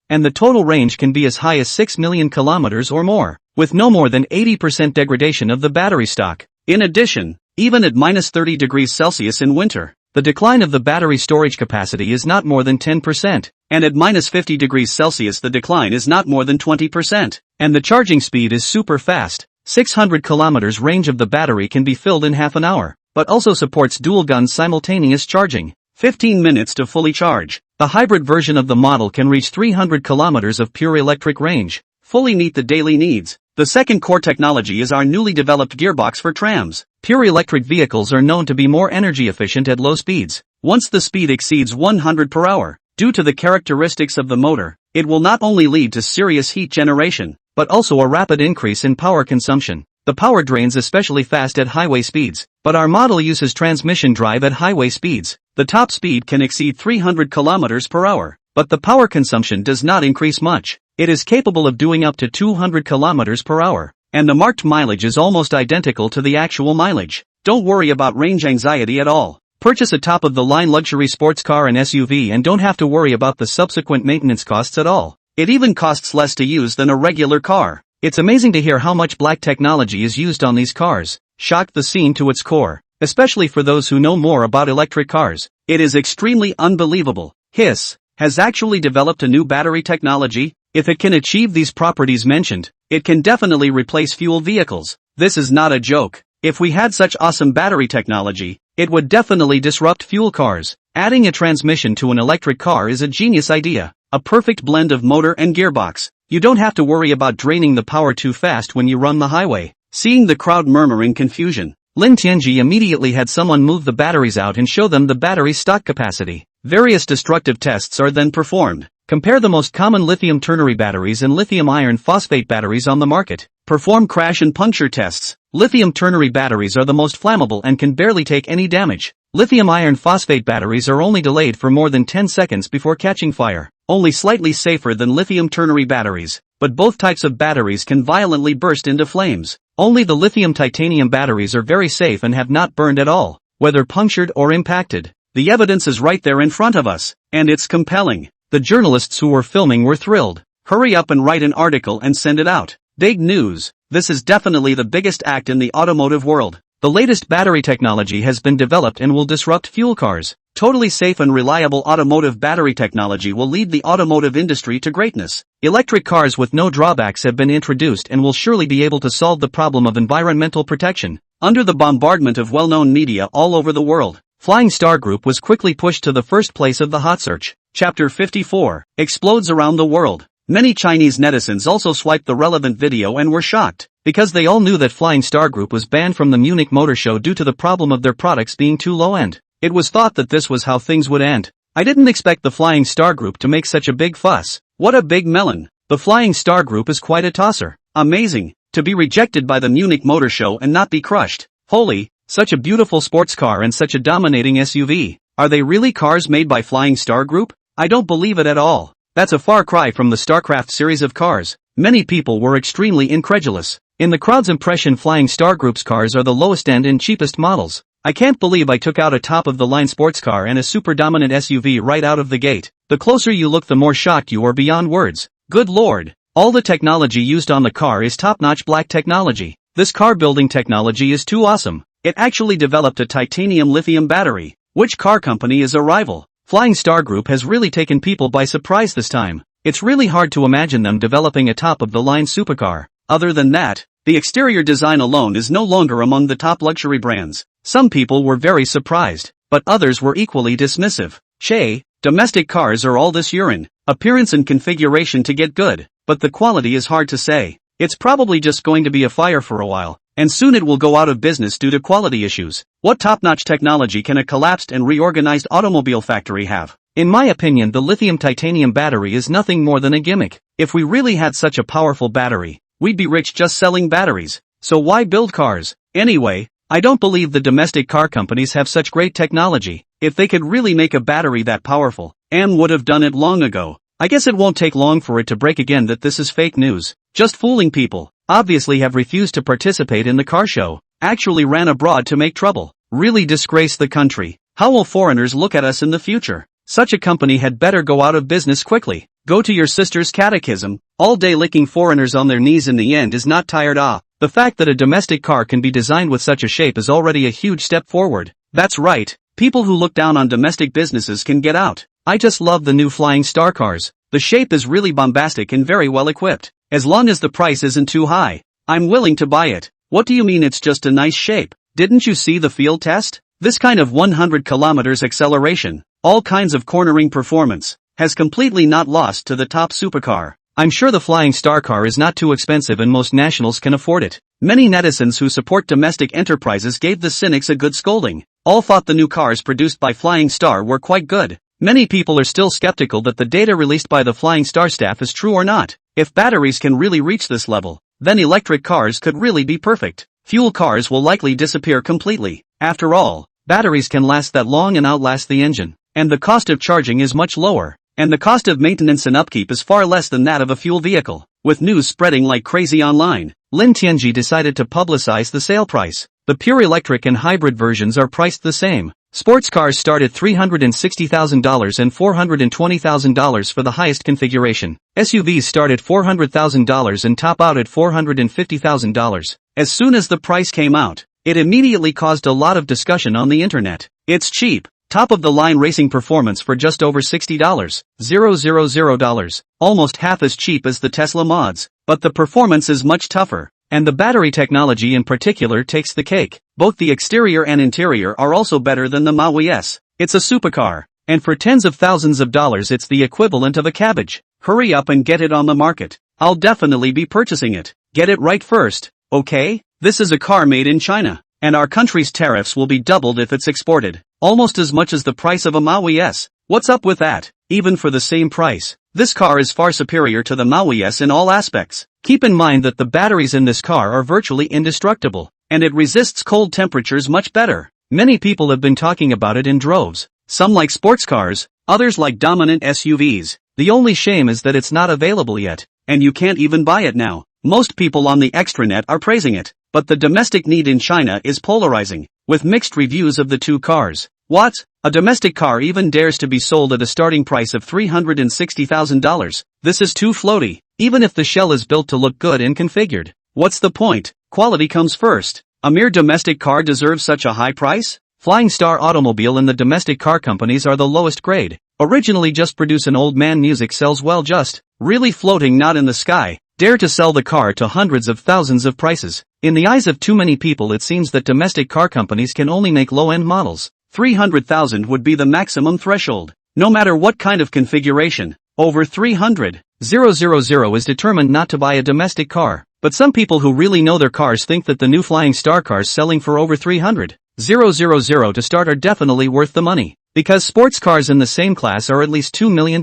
and the total range can be as high as 6 million kilometers or more, with no more than 80% degradation of the battery stock. In addition, even at -30 degrees Celsius in winter, the decline of the battery storage capacity is not more than 10%, and at -50 degrees Celsius the decline is not more than 20%, and the charging speed is super fast. 600 kilometers range of the battery can be filled in half an hour, but also supports dual-gun simultaneous charging. 15 minutes to fully charge. The hybrid version of the model can reach 300 kilometers of pure electric range, fully meet the daily needs. The second core technology is our newly developed gearbox for trams. Pure electric vehicles are known to be more energy efficient at low speeds. Once the speed exceeds 100 per hour, due to the characteristics of the motor, it will not only lead to serious heat generation, but also a rapid increase in power consumption. The power drains especially fast at highway speeds, but our model uses transmission drive at highway speeds. The top speed can exceed 300 kilometers per hour, but the power consumption does not increase much. It is capable of doing up to 200 kilometers per hour, and the marked mileage is almost identical to the actual mileage. Don't worry about range anxiety at all. Purchase a top-of-the-line luxury sports car and SUV and don't have to worry about the subsequent maintenance costs at all. It even costs less to use than a regular car. It's amazing to hear how much black technology is used on these cars. Shocked the scene to its core, especially for those who know more about electric cars. It is extremely unbelievable. Hiss has actually developed a new battery technology. If it can achieve these properties mentioned, it can definitely replace fuel vehicles. This is not a joke. If we had such awesome battery technology, it would definitely disrupt fuel cars. Adding a transmission to an electric car is a genius idea. A perfect blend of motor and gearbox. You don't have to worry about draining the power too fast when you run the highway. Seeing the crowd murmuring confusion, Lin Tianji immediately had someone move the batteries out and show them the battery stock capacity. Various destructive tests are then performed. Compare the most common lithium ternary batteries and lithium iron phosphate batteries on the market. Perform crash and puncture tests. Lithium ternary batteries are the most flammable and can barely take any damage. Lithium iron phosphate batteries are only delayed for more than 10 seconds before catching fire. Only slightly safer than lithium ternary batteries, but both types of batteries can violently burst into flames. Only the lithium titanium batteries are very safe and have not burned at all, whether punctured or impacted. The evidence is right there in front of us, and it's compelling. The journalists who were filming were thrilled. Hurry up and write an article and send it out. Big news. This is definitely the biggest act in the automotive world. The latest battery technology has been developed and will disrupt fuel cars. Totally safe and reliable automotive battery technology will lead the automotive industry to greatness. Electric cars with no drawbacks have been introduced and will surely be able to solve the problem of environmental protection. Under the bombardment of well-known media all over the world, Flying Star Group was quickly pushed to the first place of the hot search. Chapter 54 explodes around the world. Many Chinese netizens also swiped the relevant video and were shocked, because they all knew that Flying Star Group was banned from the Munich Motor Show due to the problem of their products being too low-end. It was thought that this was how things would end. I didn't expect the Flying Star Group to make such a big fuss. What a big melon. The Flying Star Group is quite a tosser. Amazing. To be rejected by the Munich Motor Show and not be crushed. Holy, such a beautiful sports car and such a dominating SUV. Are they really cars made by Flying Star Group? I don't believe it at all. That's a far cry from the StarCraft series of cars. Many people were extremely incredulous. In the crowd's impression, Flying Star Group's cars are the lowest end and cheapest models. I can't believe I took out a top-of-the-line sports car and a super dominant SUV right out of the gate. The closer you look, the more shocked you are beyond words. Good lord. All the technology used on the car is top-notch black technology. This car building technology is too awesome. It actually developed a titanium lithium battery. Which car company is a rival? Flying Star Group has really taken people by surprise this time. It's really hard to imagine them developing a top-of-the-line supercar. Other than that, the exterior design alone is no longer among the top luxury brands. Some people were very surprised, but others were equally dismissive. Che, domestic cars are all this urine, appearance and configuration to get good, but the quality is hard to say. It's probably just going to be a fire for a while, and soon it will go out of business due to quality issues. What top-notch technology can a collapsed and reorganized automobile factory have? In my opinion, the lithium titanium battery is nothing more than a gimmick. If we really had such a powerful battery, we'd be rich just selling batteries. So why build cars? Anyway, I don't believe the domestic car companies have such great technology. If they could really make a battery that powerful, AM would have done it long ago. I guess it won't take long for it to break again that this is fake news. Just fooling people. Obviously have refused to participate in the car show. Actually ran abroad to make trouble. Really disgrace the country. How will foreigners look at us in the future? Such a company had better go out of business quickly. Go to your sister's catechism. All day licking foreigners on their knees in the end is not tired. The fact that a domestic car can be designed with such a shape is already a huge step forward. That's right. People who look down on domestic businesses can get out. I just love the new Flying Star cars. The shape is really bombastic and very well equipped. As long as the price isn't too high, I'm willing to buy it. What do you mean it's just a nice shape? Didn't you see the field test? This kind of 100 kilometers acceleration, all kinds of cornering performance, has completely not lost to the top supercar. I'm sure the Flying Star car is not too expensive and most nationals can afford it. Many netizens who support domestic enterprises gave the cynics a good scolding. All thought the new cars produced by Flying Star were quite good. Many people are still skeptical that the data released by the Flying Star staff is true or not. If batteries can really reach this level, then electric cars could really be perfect. Fuel cars will likely disappear completely. After all, batteries can last that long and outlast the engine. And the cost of charging is much lower. And the cost of maintenance and upkeep is far less than that of a fuel vehicle. With news spreading like crazy online, Lin Tianji decided to publicize the sale price. The pure electric and hybrid versions are priced the same. Sports cars start at $360,000 and $420,000 for the highest configuration. SUVs start at $400,000 and top out at $450,000. As soon as the price came out, it immediately caused a lot of discussion on the internet. It's cheap. Top-of-the-line racing performance for just over $60,000. Almost half as cheap as the Tesla mods. But the performance is much tougher. And the battery technology in particular takes the cake. Both the exterior and interior are also better than the Manhwa S. It's a supercar. And for tens of thousands of dollars it's the equivalent of a cabbage. Hurry up and get it on the market. I'll definitely be purchasing it. Get it right first, okay? This is a car made in China. And our country's tariffs will be doubled if it's exported. Almost as much as the price of a Manhwa S. What's up with that? Even for the same price, this car is far superior to the Manhwa S in all aspects. Keep in mind that the batteries in this car are virtually indestructible, and it resists cold temperatures much better. Many people have been talking about it in droves. Some like sports cars, others like dominant SUVs. The only shame is that it's not available yet, and you can't even buy it now. Most people on the extranet are praising it, but the domestic need in China is polarizing, with mixed reviews of the two cars. What? A domestic car even dares to be sold at a starting price of $360,000. This is too floaty, even if the shell is built to look good and configured. What's the point? Quality comes first. A mere domestic car deserves such a high price? Flying Star Automobile and the domestic car companies are the lowest grade. Originally just produce an old man music sells well just, really floating not in the sky. Dare to sell the car to hundreds of thousands of prices. In the eyes of too many people it seems that domestic car companies can only make low-end models. 300,000 would be the maximum threshold. No matter what kind of configuration. Over 300,000 is determined not to buy a domestic car. But some people who really know their cars think that the new Flying Star cars selling for over 300,000 to start are definitely worth the money. Because sports cars in the same class are at least $2 million.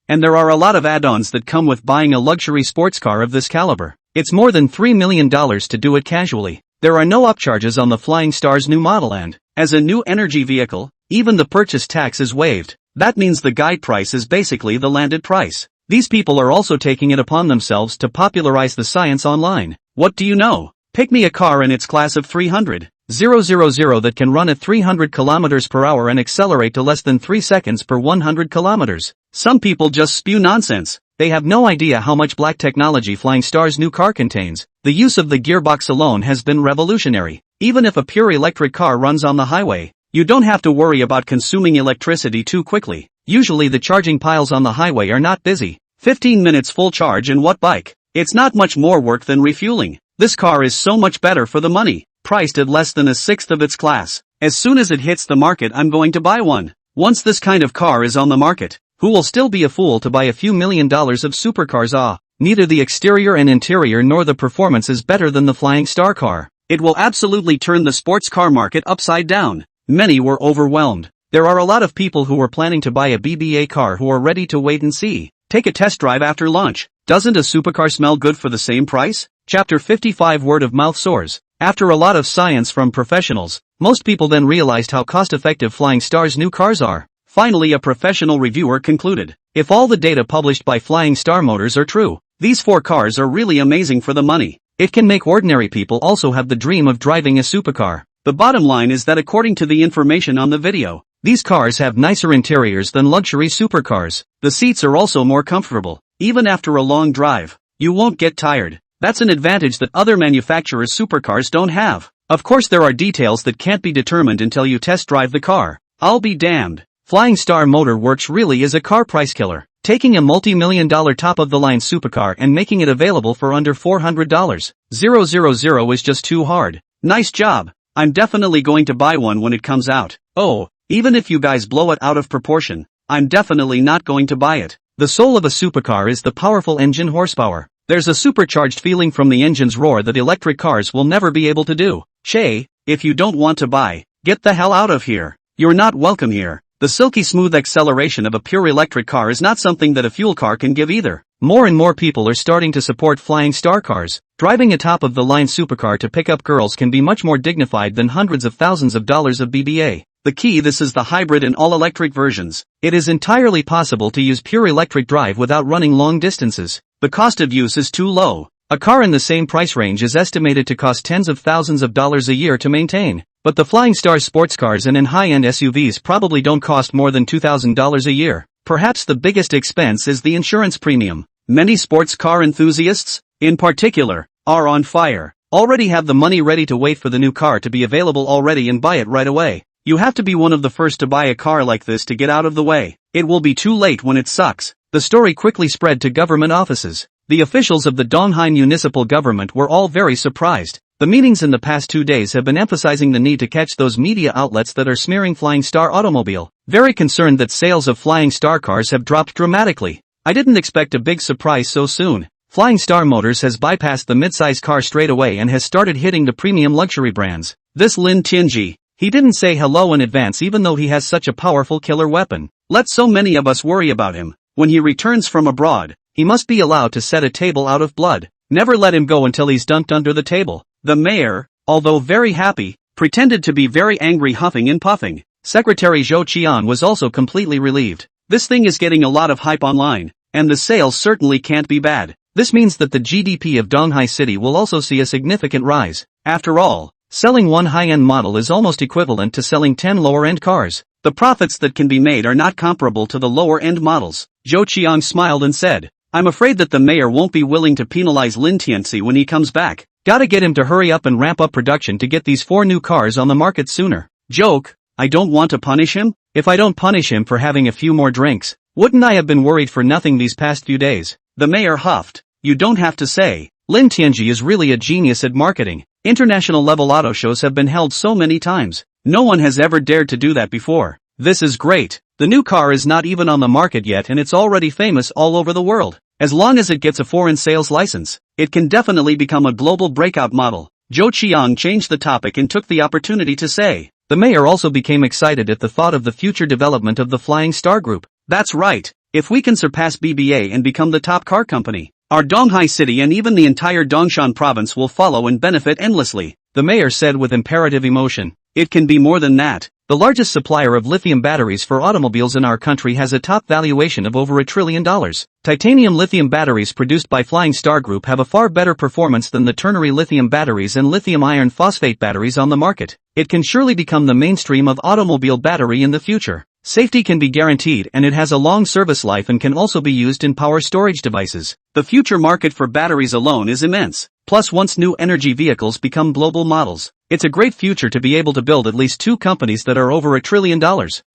And there are a lot of add-ons that come with buying a luxury sports car of this caliber. It's more than $3 million to do it casually. There are no upcharges on the Flying Star's new model and, as a new energy vehicle, Even the purchase tax is waived. That means the guide price is basically the landed price. These people are also taking it upon themselves to popularize the science online. What do you know? Pick me a car in its class of 300,000 that can run at 300 kilometers per hour and accelerate to less than 3 seconds per 100 kilometers. Some people just spew nonsense. They have no idea how much black technology Flying Star's new car contains. The use of the gearbox alone has been revolutionary. Even if a pure electric car runs on the highway, you don't have to worry about consuming electricity too quickly. Usually the charging piles on the highway are not busy. 15 minutes full charge in what bike? It's not much more work than refueling. This car is so much better for the money, priced at less than a sixth of its class. As soon as it hits the market, I'm going to buy one. Once this kind of car is on the market, who will still be a fool to buy a few $1 million of supercars? Neither the exterior and interior nor the performance is better than the Flying Star car. It will absolutely turn the sports car market upside down. Many were overwhelmed. There are a lot of people who were planning to buy a BBA car who are ready to wait and see. Take a test drive after launch. Doesn't a supercar smell good for the same price? Chapter 55 Word of mouth soars. After a lot of science from professionals, most people then realized how cost-effective Flying Star's new cars are. Finally, a professional reviewer concluded, if all the data published by Flying Star Motors are true, these 4 cars are really amazing for the money. It can make ordinary people also have the dream of driving a supercar. The bottom line is that according to the information on the video, these cars have nicer interiors than luxury supercars. The seats are also more comfortable. Even after a long drive, you won't get tired. That's an advantage that other manufacturers' supercars don't have. Of course, there are details that can't be determined until you test drive the car. I'll be damned. Flying Star Motor Works really is a car price killer, taking a multi-million-dollar top-of-the-line supercar and making it available for under $400. 000 is just too hard. Nice job. I'm definitely going to buy one when it comes out. Oh, even if you guys blow it out of proportion, I'm definitely not going to buy it. The soul of a supercar is the powerful engine horsepower. There's a supercharged feeling from the engine's roar that electric cars will never be able to do. Che, if you don't want to buy, get the hell out of here. You're not welcome here. The silky smooth acceleration of a pure electric car is not something that a fuel car can give either. More and more people are starting to support Flying Star cars. Driving a top-of-the-line supercar to pick up girls can be much more dignified than hundreds of thousands of dollars of BBA. The key: this is the hybrid and all-electric versions. It is entirely possible to use pure electric drive without running long distances. The cost of use is too low. A car in the same price range is estimated to cost tens of thousands of dollars a year to maintain. But the Flying Star sports cars and high-end SUVs probably don't cost more than $2,000 a year. Perhaps the biggest expense is the insurance premium. Many sports car enthusiasts, in particular, are on fire. Already have the money ready to wait for the new car to be available already and buy it right away. You have to be one of the first to buy a car like this to get out of the way. It will be too late when it sucks. The story quickly spread to government offices. The officials of the Donghai municipal government were all very surprised. The meetings in the past 2 days have been emphasizing the need to catch those media outlets that are smearing Flying Star Automobile. Very concerned that sales of Flying Star cars have dropped dramatically. I didn't expect a big surprise so soon. Flying Star Motors has bypassed the midsize car straight away and has started hitting the premium luxury brands. This Lin Tianji, he didn't say hello in advance even though he has such a powerful killer weapon. Let so many of us worry about him. When he returns from abroad, he must be allowed to set a table out of blood. Never let him go until he's dunked under the table. The mayor, although very happy, pretended to be very angry, huffing and puffing. Secretary Zhou Qian was also completely relieved. This thing is getting a lot of hype online, and the sales certainly can't be bad. This means that the GDP of Donghai City will also see a significant rise. After all, selling one high-end model is almost equivalent to selling 10 lower-end cars. The profits that can be made are not comparable to the lower-end models. Zhou Qian smiled and said, I'm afraid that the mayor won't be willing to penalize Lin Tianxi when he comes back. Gotta get him to hurry up and ramp up production to get these 4 new cars on the market sooner. Joke, I don't want to punish him? If I don't punish him for having a few more drinks, wouldn't I have been worried for nothing these past few days? The mayor huffed. You don't have to say. Lin Tianji is really a genius at marketing. International level auto shows have been held so many times. No one has ever dared to do that before. This is great. The new car is not even on the market yet and it's already famous all over the world. As long as it gets a foreign sales license, it can definitely become a global breakout model. Zhou Qiang changed the topic and took the opportunity to say. The mayor also became excited at the thought of the future development of the Flying Star Group. That's right. If we can surpass BBA and become the top car company, our Donghai City and even the entire Dongshan province will follow and benefit endlessly. the mayor said with imperative emotion. It can be more than that. The largest supplier of lithium batteries for automobiles in our country has a top valuation of over $1 trillion. Titanium lithium batteries produced by Flying Star Group have a far better performance than the ternary lithium batteries and lithium iron phosphate batteries on the market. It can surely become the mainstream of automobile battery in the future. Safety can be guaranteed and it has a long service life and can also be used in power storage devices. The future market for batteries alone is immense. Plus, once new energy vehicles become global models, it's a great future to be able to build at least 2 companies that are over $1 trillion.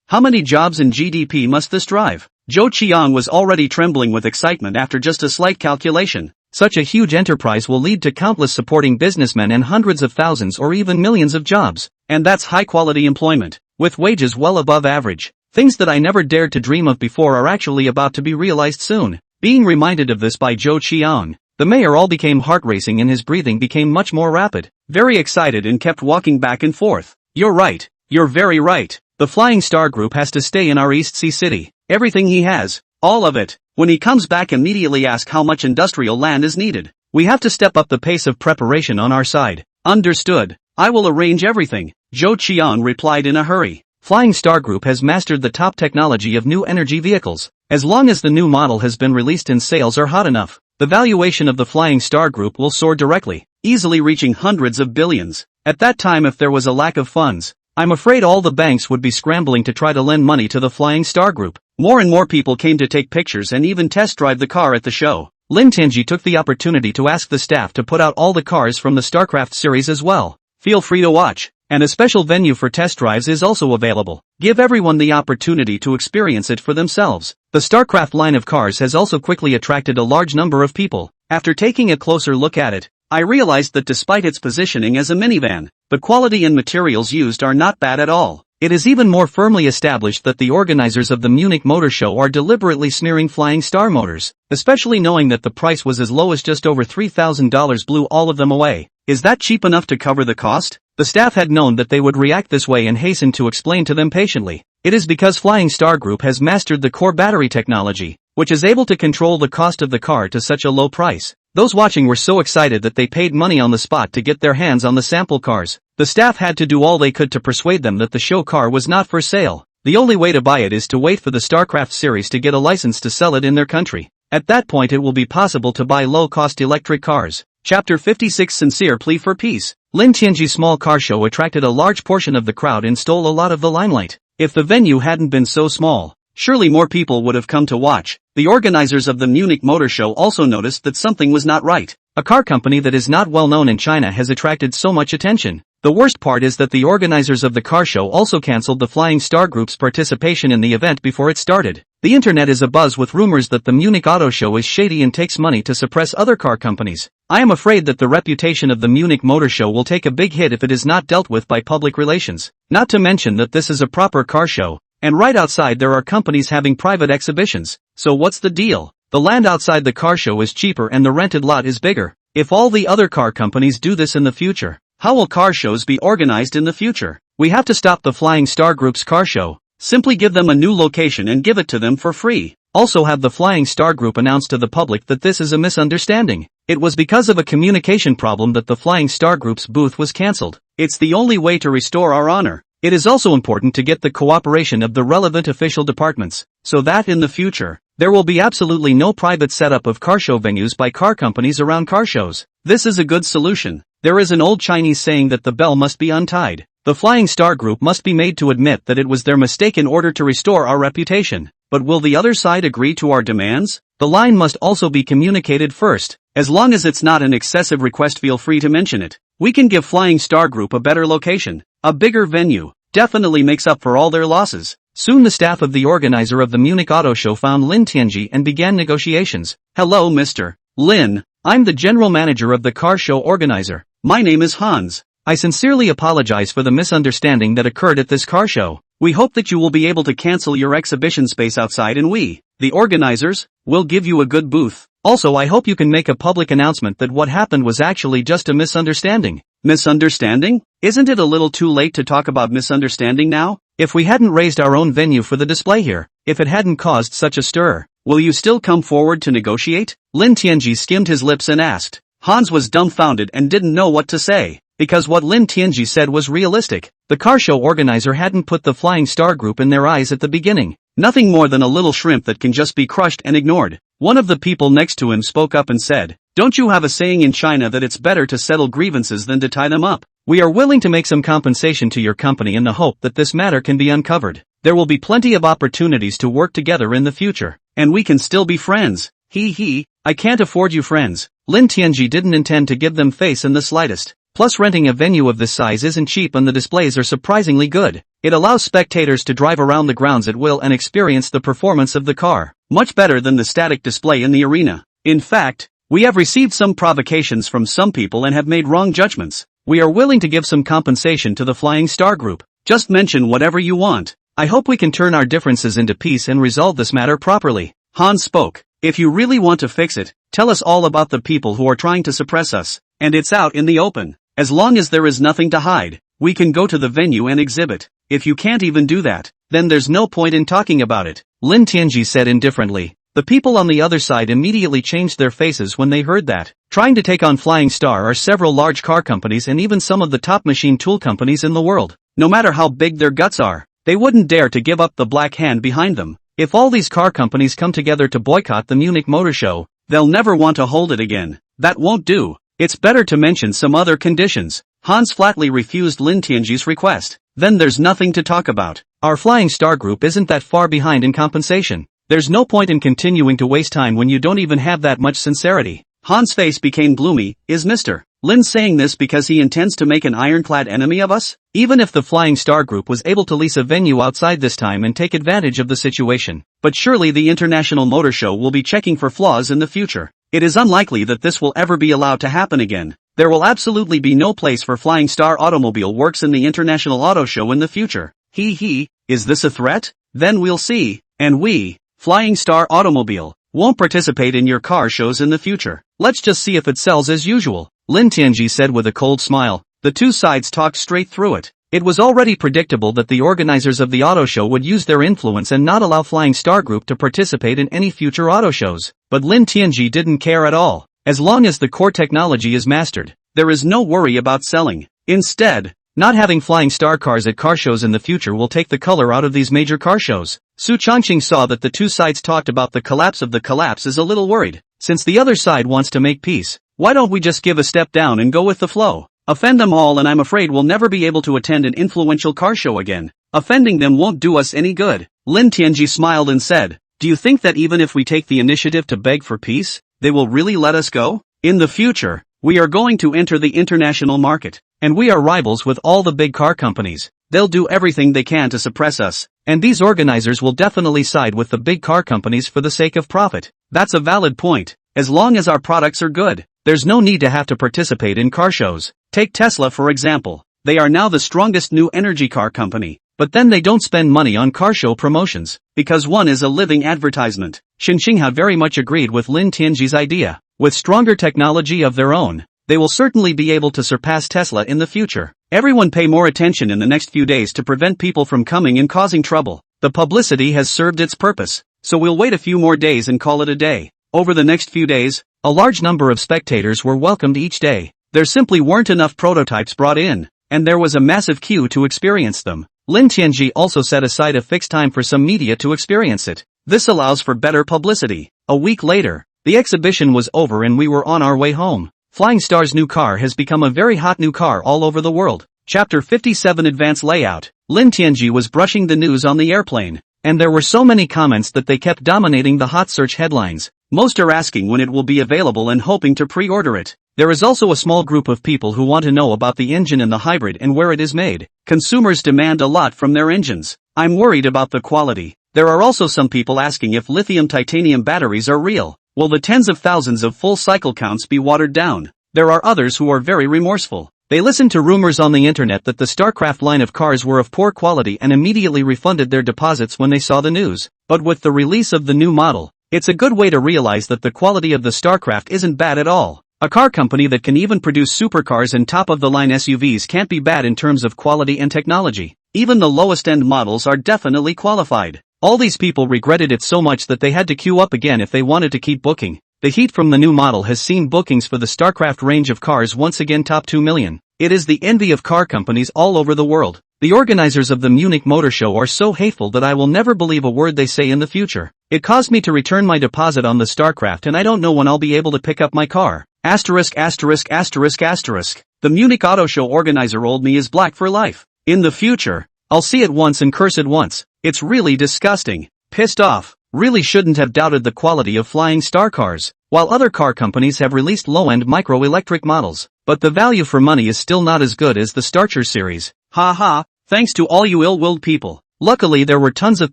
How many jobs in GDP must this drive? Zhou Qiang was already trembling with excitement after just a slight calculation. Such a huge enterprise will lead to countless supporting businessmen and hundreds of thousands or even millions of jobs. And that's high-quality employment, with wages well above average. Things that I never dared to dream of before are actually about to be realized soon. Being reminded of this by Zhou Qiang, the mayor all became heart-racing and his breathing became much more rapid. Very excited and kept walking back and forth. You're right. You're very right. The Flying Star Group has to stay in our East Sea City. Everything he has. All of it. When he comes back, immediately ask how much industrial land is needed. We have to step up the pace of preparation on our side. Understood. I will arrange everything. Zhou Qiang replied in a hurry. Flying Star Group has mastered the top technology of new energy vehicles. As long as the new model has been released and sales are hot enough, the valuation of the Flying Star Group will soar directly, easily reaching hundreds of billions. At that time, if there was a lack of funds, I'm afraid all the banks would be scrambling to try to lend money to the Flying Star Group. More and more people came to take pictures and even test drive the car at the show. Lin Tianji took the opportunity to ask the staff to put out all the cars from the StarCraft series as well. Feel free to watch. And a special venue for test drives is also available. Give everyone the opportunity to experience it for themselves. The StarCraft line of cars has also quickly attracted a large number of people. After taking a closer look at it, I realized that despite its positioning as a minivan, the quality and materials used are not bad at all. It is even more firmly established that the organizers of the Munich Motor Show are deliberately smearing Flying Star Motors, especially knowing that the price was as low as just over $3,000 blew all of them away. Is that cheap enough to cover the cost? The staff had known that they would react this way and hastened to explain to them patiently. It is because Flying Star Group has mastered the core battery technology, which is able to control the cost of the car to such a low price. Those watching were so excited that they paid money on the spot to get their hands on the sample cars. The staff had to do all they could to persuade them that the show car was not for sale. The only way to buy it is to wait for the StarCraft series to get a license to sell it in their country. At that point it will be possible to buy low-cost electric cars. Chapter 56 Sincere Plea for Peace. Lin Tianji's small car show attracted a large portion of the crowd and stole a lot of the limelight. If the venue hadn't been so small, surely more people would have come to watch. The organizers of the Munich Motor Show also noticed that something was not right. A car company that is not well known in China has attracted so much attention. The worst part is that the organizers of the car show also cancelled the Flying Star Group's participation in the event before it started. The internet is abuzz with rumors that the Munich Auto Show is shady and takes money to suppress other car companies. I am afraid that the reputation of the Munich Motor Show will take a big hit if it is not dealt with by public relations. Not to mention that this is a proper car show, and right outside there are companies having private exhibitions. So what's the deal? The land outside the car show is cheaper and the rented lot is bigger. If all the other car companies do this in the future, how will car shows be organized in the future? We have to stop the Flying Star Group's car show. Simply give them a new location and give it to them for free. Also have the Flying Star Group announce to the public that this is a misunderstanding. It was because of a communication problem that the Flying Star Group's booth was cancelled. It's the only way to restore our honor. It is also important to get the cooperation of the relevant official departments, so that in the future, there will be absolutely no private setup of car show venues by car companies around car shows. This is a good solution. There is an old Chinese saying that the bell must be untied. The Flying Star Group must be made to admit that it was their mistake in order to restore our reputation. But will the other side agree to our demands? The line must also be communicated first. As long as it's not an excessive request, feel free to mention it. We can give Flying Star Group a better location. A bigger venue definitely makes up for all their losses. Soon the staff of the organizer of the Munich Auto Show found Lin Tianji and began negotiations. Hello Mr. Lin, I'm the general manager of the car show organizer. My name is Hans. I sincerely apologize for the misunderstanding that occurred at this car show. We hope that you will be able to cancel your exhibition space outside and we, the organizers, will give you a good booth. Also I hope you can make a public announcement that what happened was actually just a misunderstanding. Misunderstanding? Isn't it a little too late to talk about misunderstanding now? If we hadn't raised our own venue for the display here, if it hadn't caused such a stir, will you still come forward to negotiate? Lin Tianji skimmed his lips and asked. Hans was dumbfounded and didn't know what to say. because what Lin Tianji said was realistic. The car show organizer hadn't put the Flying Star Group in their eyes at the beginning. Nothing more than a little shrimp that can just be crushed and ignored. One of the people next to him spoke up and said, "Don't you have a saying in China that it's better to settle grievances than to tie them up? We are willing to make some compensation to your company in the hope that this matter can be uncovered. There will be plenty of opportunities to work together in the future, and we can still be friends. I can't afford you friends." Lin Tianji didn't intend to give them face in the slightest. Plus, renting a venue of this size isn't cheap and the displays are surprisingly good. It allows spectators to drive around the grounds at will and experience the performance of the car, much better than the static display in the arena. In fact, we have received some provocations from some people and have made wrong judgments. We are willing to give some compensation to the Flying Star Group. Just mention whatever you want. I hope we can turn our differences into peace and resolve this matter properly. Han spoke. If you really want to fix it, tell us all about the people who are trying to suppress us, and it's out in the open. As long as there is nothing to hide, we can go to the venue and exhibit. If you can't even do that, then there's no point in talking about it, Lin Tianji said indifferently. The people on the other side immediately changed their faces when they heard that. Trying to take on Flying Star are several large car companies and even some of the top machine tool companies in the world. No matter how big their guts are, they wouldn't dare to give up the black hand behind them. If all these car companies come together to boycott the Munich Motor Show, they'll never want to hold it again. That won't do. It's better to mention some other conditions. Hans flatly refused Lin Tianji's request. Then there's nothing to talk about. Our Flying Star Group isn't that far behind in compensation. There's no point in continuing to waste time when you don't even have that much sincerity. Hans' face became gloomy. Is Mr. Lin saying this because he intends to make an ironclad enemy of us? Even if the Flying Star Group was able to lease a venue outside this time and take advantage of the situation, but surely the International Motor Show will be checking for flaws in the future. It is unlikely that this will ever be allowed to happen again. There will absolutely be no place for Flying Star Automobile Works in the International Auto Show in the future. Is this a threat? Then we'll see. And we, Flying Star Automobile, won't participate in your car shows in the future. Let's just see if it sells as usual, Lin Tianji said with a cold smile. The two sides talked straight through it. It was already predictable that the organizers of the auto show would use their influence and not allow Flying Star Group to participate in any future auto shows. But Lin Tianji didn't care at all. As long as the core technology is mastered, there is no worry about selling. Instead, not having Flying Star cars at car shows in the future will take the color out of these major car shows. Su Changqing saw that the two sides talked about the collapse of the collapse is a little worried. Since the other side wants to make peace, why don't we just give a step down and go with the flow? Offend them all and I'm afraid we'll never be able to attend an influential car show again. Offending them won't do us any good. Lin Tianji smiled and said, do you think that even if we take the initiative to beg for peace, they will really let us go? In the future, we are going to enter the international market, and we are rivals with all the big car companies. They'll do everything they can to suppress us, and these organizers will definitely side with the big car companies for the sake of profit. That's a valid point. As long as our products are good, there's no need to have to participate in car shows. Take Tesla for example. They are now the strongest new energy car company, but then they don't spend money on car show promotions, because one is a living advertisement. Xin Xinghao very much agreed with Lin Tianji's idea. With stronger technology of their own, they will certainly be able to surpass Tesla in the future. Everyone pay more attention in the next few days to prevent people from coming and causing trouble. The publicity has served its purpose, so we'll wait a few more days and call it a day. Over the next few days, a large number of spectators were welcomed each day. There simply weren't enough prototypes brought in, and there was a massive queue to experience them. Lin Tianji also set aside a fixed time for some media to experience it. This allows for better publicity. A week later, the exhibition was over and we were on our way home. Flying Star's new car has become a very hot new car all over the world. Chapter 57 Advanced Layout. Lin Tianji was brushing the news on the airplane, and there were so many comments that they kept dominating the hot search headlines. Most are asking when it will be available and hoping to pre-order it. There is also a small group of people who want to know about the engine and the hybrid and where it is made. Consumers demand a lot from their engines. I'm worried about the quality. There are also some people asking if lithium titanium batteries are real. Will the tens of thousands of full cycle counts be watered down? There are others who are very remorseful. They listened to rumors on the internet that the StarCraft line of cars were of poor quality and immediately refunded their deposits when they saw the news. But with the release of the new model, it's a good way to realize that the quality of the StarCraft isn't bad at all. A car company that can even produce supercars and top-of-the-line SUVs can't be bad in terms of quality and technology. Even the lowest-end models are definitely qualified. All these people regretted it so much that they had to queue up again if they wanted to keep booking. The heat from the new model has seen bookings for the StarCraft range of cars once again top 2 million. It is the envy of car companies all over the world. The organizers of the Munich Motor Show are so hateful that I will never believe a word they say in the future. It caused me to return my deposit on the StarCraft and I don't know when I'll be able to pick up my car. Asterisk asterisk asterisk asterisk. The Munich Auto Show organizer old me is black for life. In the future, I'll see it once and curse it once. It's really disgusting. Pissed off. Really shouldn't have doubted the quality of flying star cars. While other car companies have released low-end micro-electric models, but the value for money is still not as good as the Starcher series. Ha, thanks to all you ill-willed people. Luckily there were tons of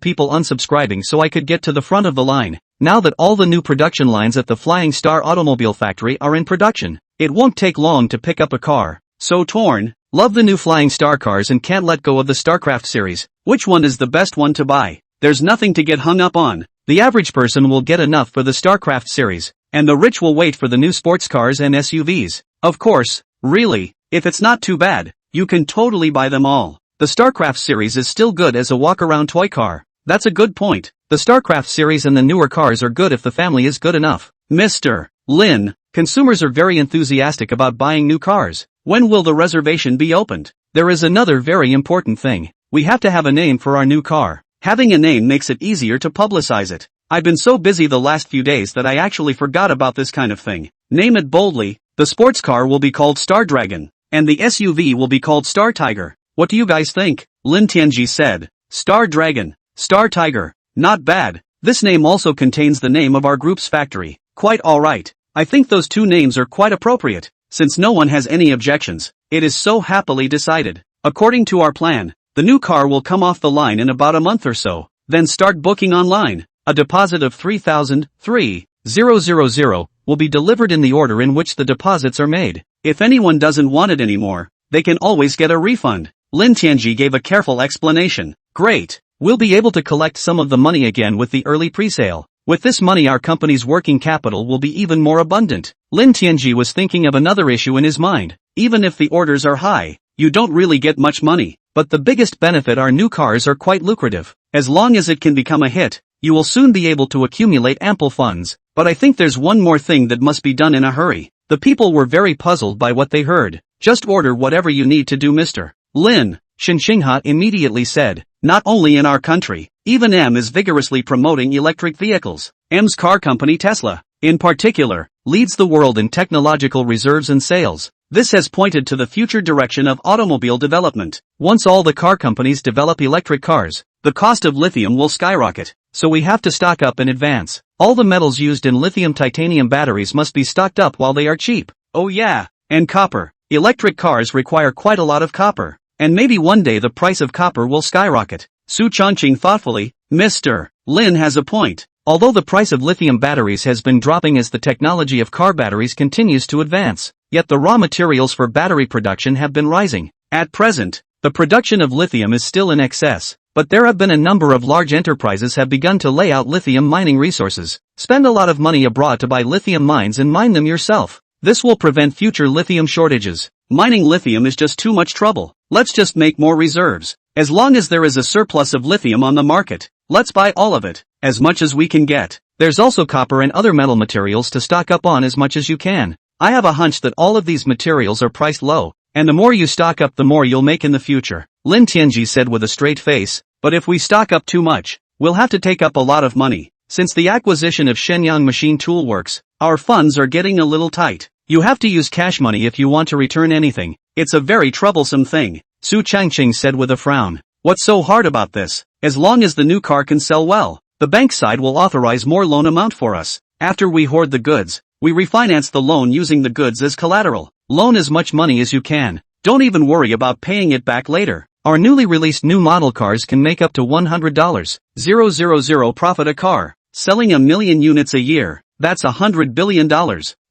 people unsubscribing so I could get to the front of the line. Now that all the new production lines at the Flying Star Automobile Factory are in production, it won't take long to pick up a car. So torn. Love the new Flying Star cars and can't let go of the StarCraft series. Which one is the best one to buy? There's nothing to get hung up on. The average person will get enough for the StarCraft series, and the rich will wait for the new sports cars and SUVs. Of course, really, if it's not too bad, you can totally buy them all. The StarCraft series is still good as a walk-around toy car. That's a good point. The StarCraft series and the newer cars are good if the family is good enough. Mr. Lin, consumers are very enthusiastic about buying new cars. When will the reservation be opened? There is another very important thing. We have to have a name for our new car. Having a name makes it easier to publicize it. I've been so busy the last few days that I actually forgot about this kind of thing. Name it boldly. The sports car will be called Star Dragon, and the SUV will be called Star Tiger. What do you guys think? Lin Tianji said. Star Dragon, Star Tiger. Not bad. This name also contains the name of our group's factory. Quite alright. I think those two names are quite appropriate. Since no one has any objections, it is so happily decided. According to our plan, the new car will come off the line in about a month or so, then start booking online. A deposit of 3,000 will be delivered in the order in which the deposits are made. If anyone doesn't want it anymore, they can always get a refund. Lin Tianji gave a careful explanation. Great. We'll be able to collect some of the money again with the early presale. With this money our company's working capital will be even more abundant. Lin Tianji was thinking of another issue in his mind. Even if the orders are high, you don't really get much money. But the biggest benefit are new cars are quite lucrative. As long as it can become a hit, you will soon be able to accumulate ample funds. But I think there's one more thing that must be done in a hurry. The people were very puzzled by what they heard. Just order whatever you need to do, Mr. Lin. Shen Xingha immediately said. Not only in our country, even M is vigorously promoting electric vehicles. M's car company Tesla, in particular, leads the world in technological reserves and sales. This has pointed to the future direction of automobile development. Once all the car companies develop electric cars, the cost of lithium will skyrocket, so we have to stock up in advance. All the metals used in lithium titanium batteries must be stocked up while they are cheap. Oh yeah, and copper. Electric cars require quite a lot of copper, and maybe one day the price of copper will skyrocket. Su Chongqing thoughtfully, Mr. Lin has a point. Although the price of lithium batteries has been dropping as the technology of car batteries continues to advance, yet the raw materials for battery production have been rising. At present, the production of lithium is still in excess, but there have been a number of large enterprises have begun to lay out lithium mining resources. Spend a lot of money abroad to buy lithium mines and mine them yourself. This will prevent future lithium shortages. Mining lithium is just too much trouble. Let's just make more reserves. As long as there is a surplus of lithium on the market, let's buy all of it, as much as we can get. There's also copper and other metal materials to stock up on as much as you can. I have a hunch that all of these materials are priced low, and the more you stock up the more you'll make in the future. Lin Tianji said with a straight face, but if we stock up too much, we'll have to take up a lot of money. Since the acquisition of Shenyang Machine Tool Works, our funds are getting a little tight. You have to use cash money if you want to return anything. It's a very troublesome thing. Su Changqing said with a frown. What's so hard about this? As long as the new car can sell well, the bank side will authorize more loan amount for us. After we hoard the goods, we refinance the loan using the goods as collateral. Loan as much money as you can. Don't even worry about paying it back later. Our newly released new model cars can make up to $100,000 profit a car. Selling 1 million units a year, that's $100 billion.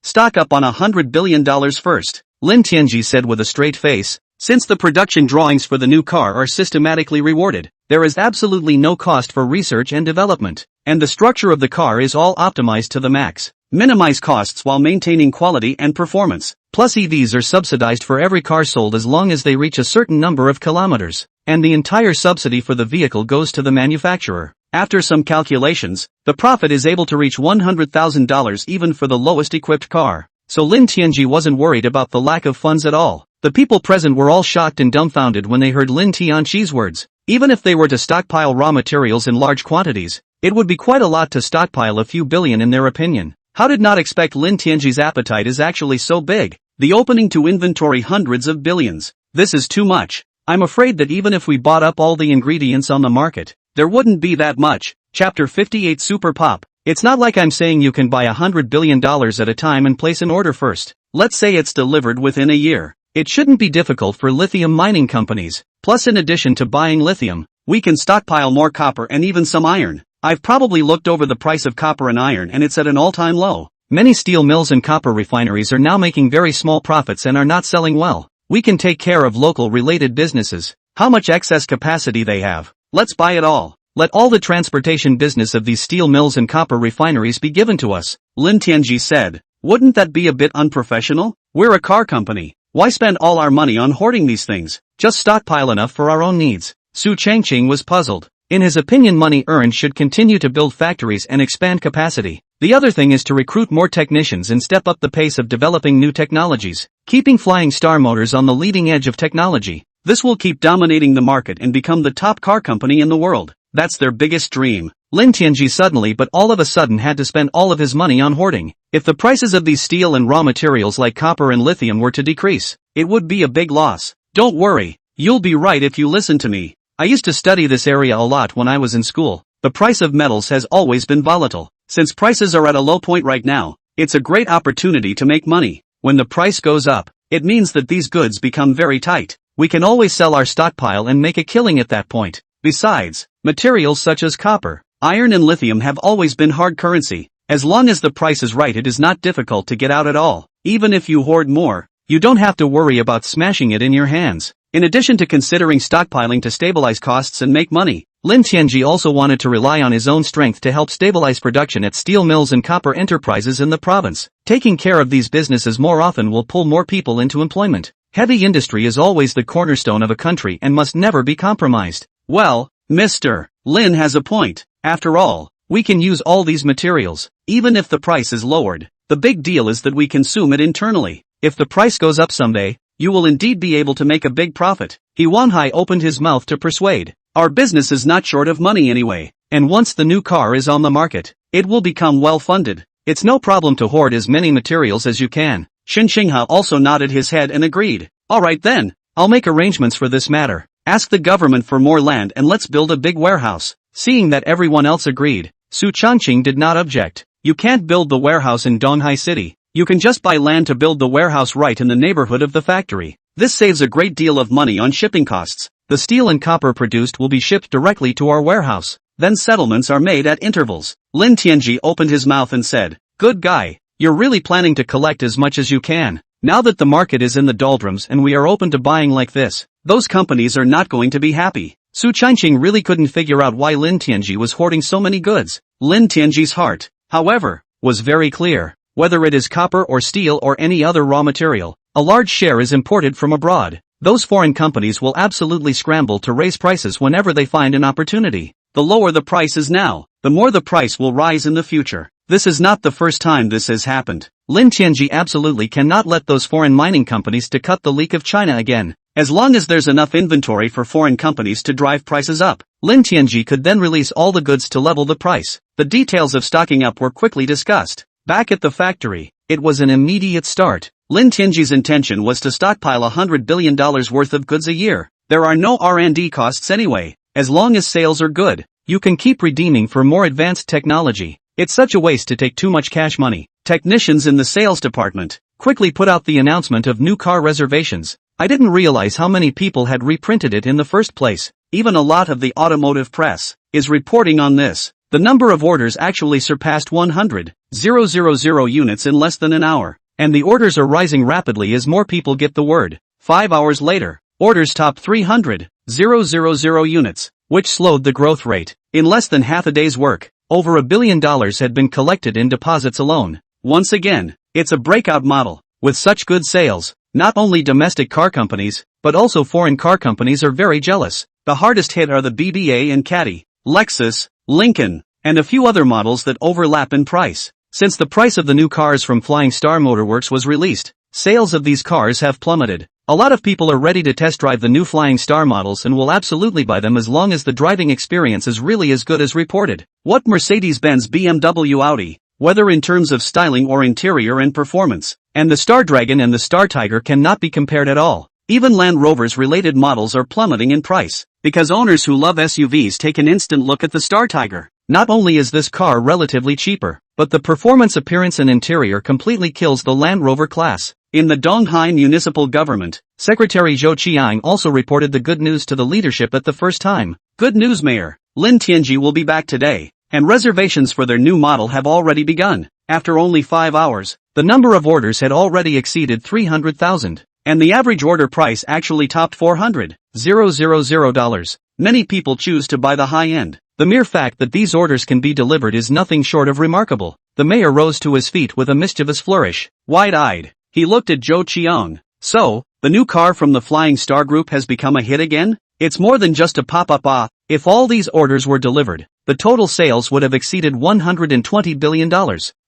Stock up on $100 billion first. Lin Tianji said with a straight face. Since the production drawings for the new car are systematically rewarded, there is absolutely no cost for research and development, and the structure of the car is all optimized to the max. Minimize costs while maintaining quality and performance. Plus EVs are subsidized for every car sold as long as they reach a certain number of kilometers, and the entire subsidy for the vehicle goes to the manufacturer. After some calculations, the profit is able to reach $100,000 even for the lowest equipped car. So Lin Tianji wasn't worried about the lack of funds at all. The people present were all shocked and dumbfounded when they heard Lin Tianqi's words. Even if they were to stockpile raw materials in large quantities, it would be quite a lot to stockpile a few billion in their opinion. How did not expect Lin Tianqi's appetite is actually so big. The opening to inventory hundreds of billions. This is too much. I'm afraid that even if we bought up all the ingredients on the market, there wouldn't be that much. Chapter 58 Super Pop. It's not like I'm saying you can buy $100 billion at a time and place an order first. Let's say it's delivered within a year. It shouldn't be difficult for lithium mining companies. Plus, in addition to buying lithium, we can stockpile more copper and even some iron. I've probably looked over the price of copper and iron and it's at an all-time low. Many steel mills and copper refineries are now making very small profits and are not selling well. We can take care of local related businesses. How much excess capacity they have? Let's buy it all. Let all the transportation business of these steel mills and copper refineries be given to us. Lin Tianqi said. Wouldn't that be a bit unprofessional? We're a car company. Why spend all our money on hoarding these things? Just stockpile enough for our own needs. Su Changqing was puzzled. In his opinion, money earned should continue to build factories and expand capacity. The other thing is to recruit more technicians and step up the pace of developing new technologies, keeping Flying Star Motors on the leading edge of technology. This will keep dominating the market and become the top car company in the world. That's their biggest dream. Lin Tianqi suddenly but all of a sudden had to spend all of his money on hoarding. If the prices of these steel and raw materials like copper and lithium were to decrease, it would be a big loss. Don't worry, you'll be right if you listen to me. I used to study this area a lot when I was in school. The price of metals has always been volatile. Since prices are at a low point right now, it's a great opportunity to make money. When the price goes up, it means that these goods become very tight. We can always sell our stockpile and make a killing at that point. Besides, materials such as copper, iron and lithium have always been hard currency. As long as the price is right, it is not difficult to get out at all. Even if you hoard more, you don't have to worry about smashing it in your hands. In addition to considering stockpiling to stabilize costs and make money, Lin Tianqi also wanted to rely on his own strength to help stabilize production at steel mills and copper enterprises in the province. Taking care of these businesses more often will pull more people into employment. Heavy industry is always the cornerstone of a country and must never be compromised. Well, Mr. Lin has a point. After all, we can use all these materials, even if the price is lowered. The big deal is that we consume it internally. If the price goes up someday, you will indeed be able to make a big profit. He Wanhai opened his mouth to persuade. Our business is not short of money anyway, and once the new car is on the market, it will become well funded. It's no problem to hoard as many materials as you can. Shen Xingha also nodded his head and agreed. Alright then, I'll make arrangements for this matter. Ask the government for more land and let's build a big warehouse. Seeing that everyone else agreed, Su Changqing did not object. You can't build the warehouse in Donghai City. You can just buy land to build the warehouse right in the neighborhood of the factory. This saves a great deal of money on shipping costs. The steel and copper produced will be shipped directly to our warehouse. Then settlements are made at intervals. Lin Tianqi opened his mouth and said, "Good guy, you're really planning to collect as much as you can. Now that the market is in the doldrums and we are open to buying like this, those companies are not going to be happy." Su Changqing really couldn't figure out why Lin Tianqi was hoarding so many goods. Lin Tianqi's heart, however, was very clear. Whether it is copper or steel or any other raw material, a large share is imported from abroad. Those foreign companies will absolutely scramble to raise prices whenever they find an opportunity. The lower the price is now, the more the price will rise in the future. This is not the first time this has happened. Lin Tianqi absolutely cannot let those foreign mining companies to cut the leak of China again. As long as there's enough inventory for foreign companies to drive prices up, Lin Tianqi could then release all the goods to level the price. The details of stocking up were quickly discussed. Back at the factory, it was an immediate start. Lin Tianqi's intention was to stockpile $100 billion worth of goods a year. There are no R&D costs anyway. As long as sales are good, you can keep redeeming for more advanced technology. It's such a waste to take too much cash money. Technicians in the sales department quickly put out the announcement of new car reservations. I didn't realize how many people had reprinted it in the first place. Even a lot of the automotive press is reporting on this. The number of orders actually surpassed 100,000 units in less than an hour. And the orders are rising rapidly as more people get the word. 5 hours later, orders topped 300,000 units, which slowed the growth rate. In less than half a day's work, over $1 billion had been collected in deposits alone. Once again, it's a breakout model. With such good sales, not only domestic car companies, but also foreign car companies are very jealous. The hardest hit are the BBA and Caddy, Lexus, Lincoln, and a few other models that overlap in price. Since the price of the new cars from Flying Star Motorworks was released, sales of these cars have plummeted. A lot of people are ready to test drive the new Flying Star models and will absolutely buy them as long as the driving experience is really as good as reported. What Mercedes-Benz, BMW, Audi, whether in terms of styling or interior and performance, and the Star Dragon and the Star Tiger cannot be compared at all. Even Land Rover's related models are plummeting in price, because owners who love SUVs take an instant look at the Star Tiger. Not only is this car relatively cheaper, but the performance, appearance and interior completely kills the Land Rover class. In the Donghai municipal government, Secretary Zhou Qiang also reported the good news to the leadership at the first time. Good news, Mayor. Lin Tianji will be back today, and reservations for their new model have already begun. After only 5 hours, the number of orders had already exceeded 300,000. And the average order price actually topped $400,000. Many people choose to buy the high end. The mere fact that these orders can be delivered is nothing short of remarkable. The mayor rose to his feet with a mischievous flourish. Wide-eyed, he looked at Zhou Qiang. So, the new car from the Flying Star Group has become a hit again? It's more than just a pop-up. If all these orders were delivered, the total sales would have exceeded $120 billion.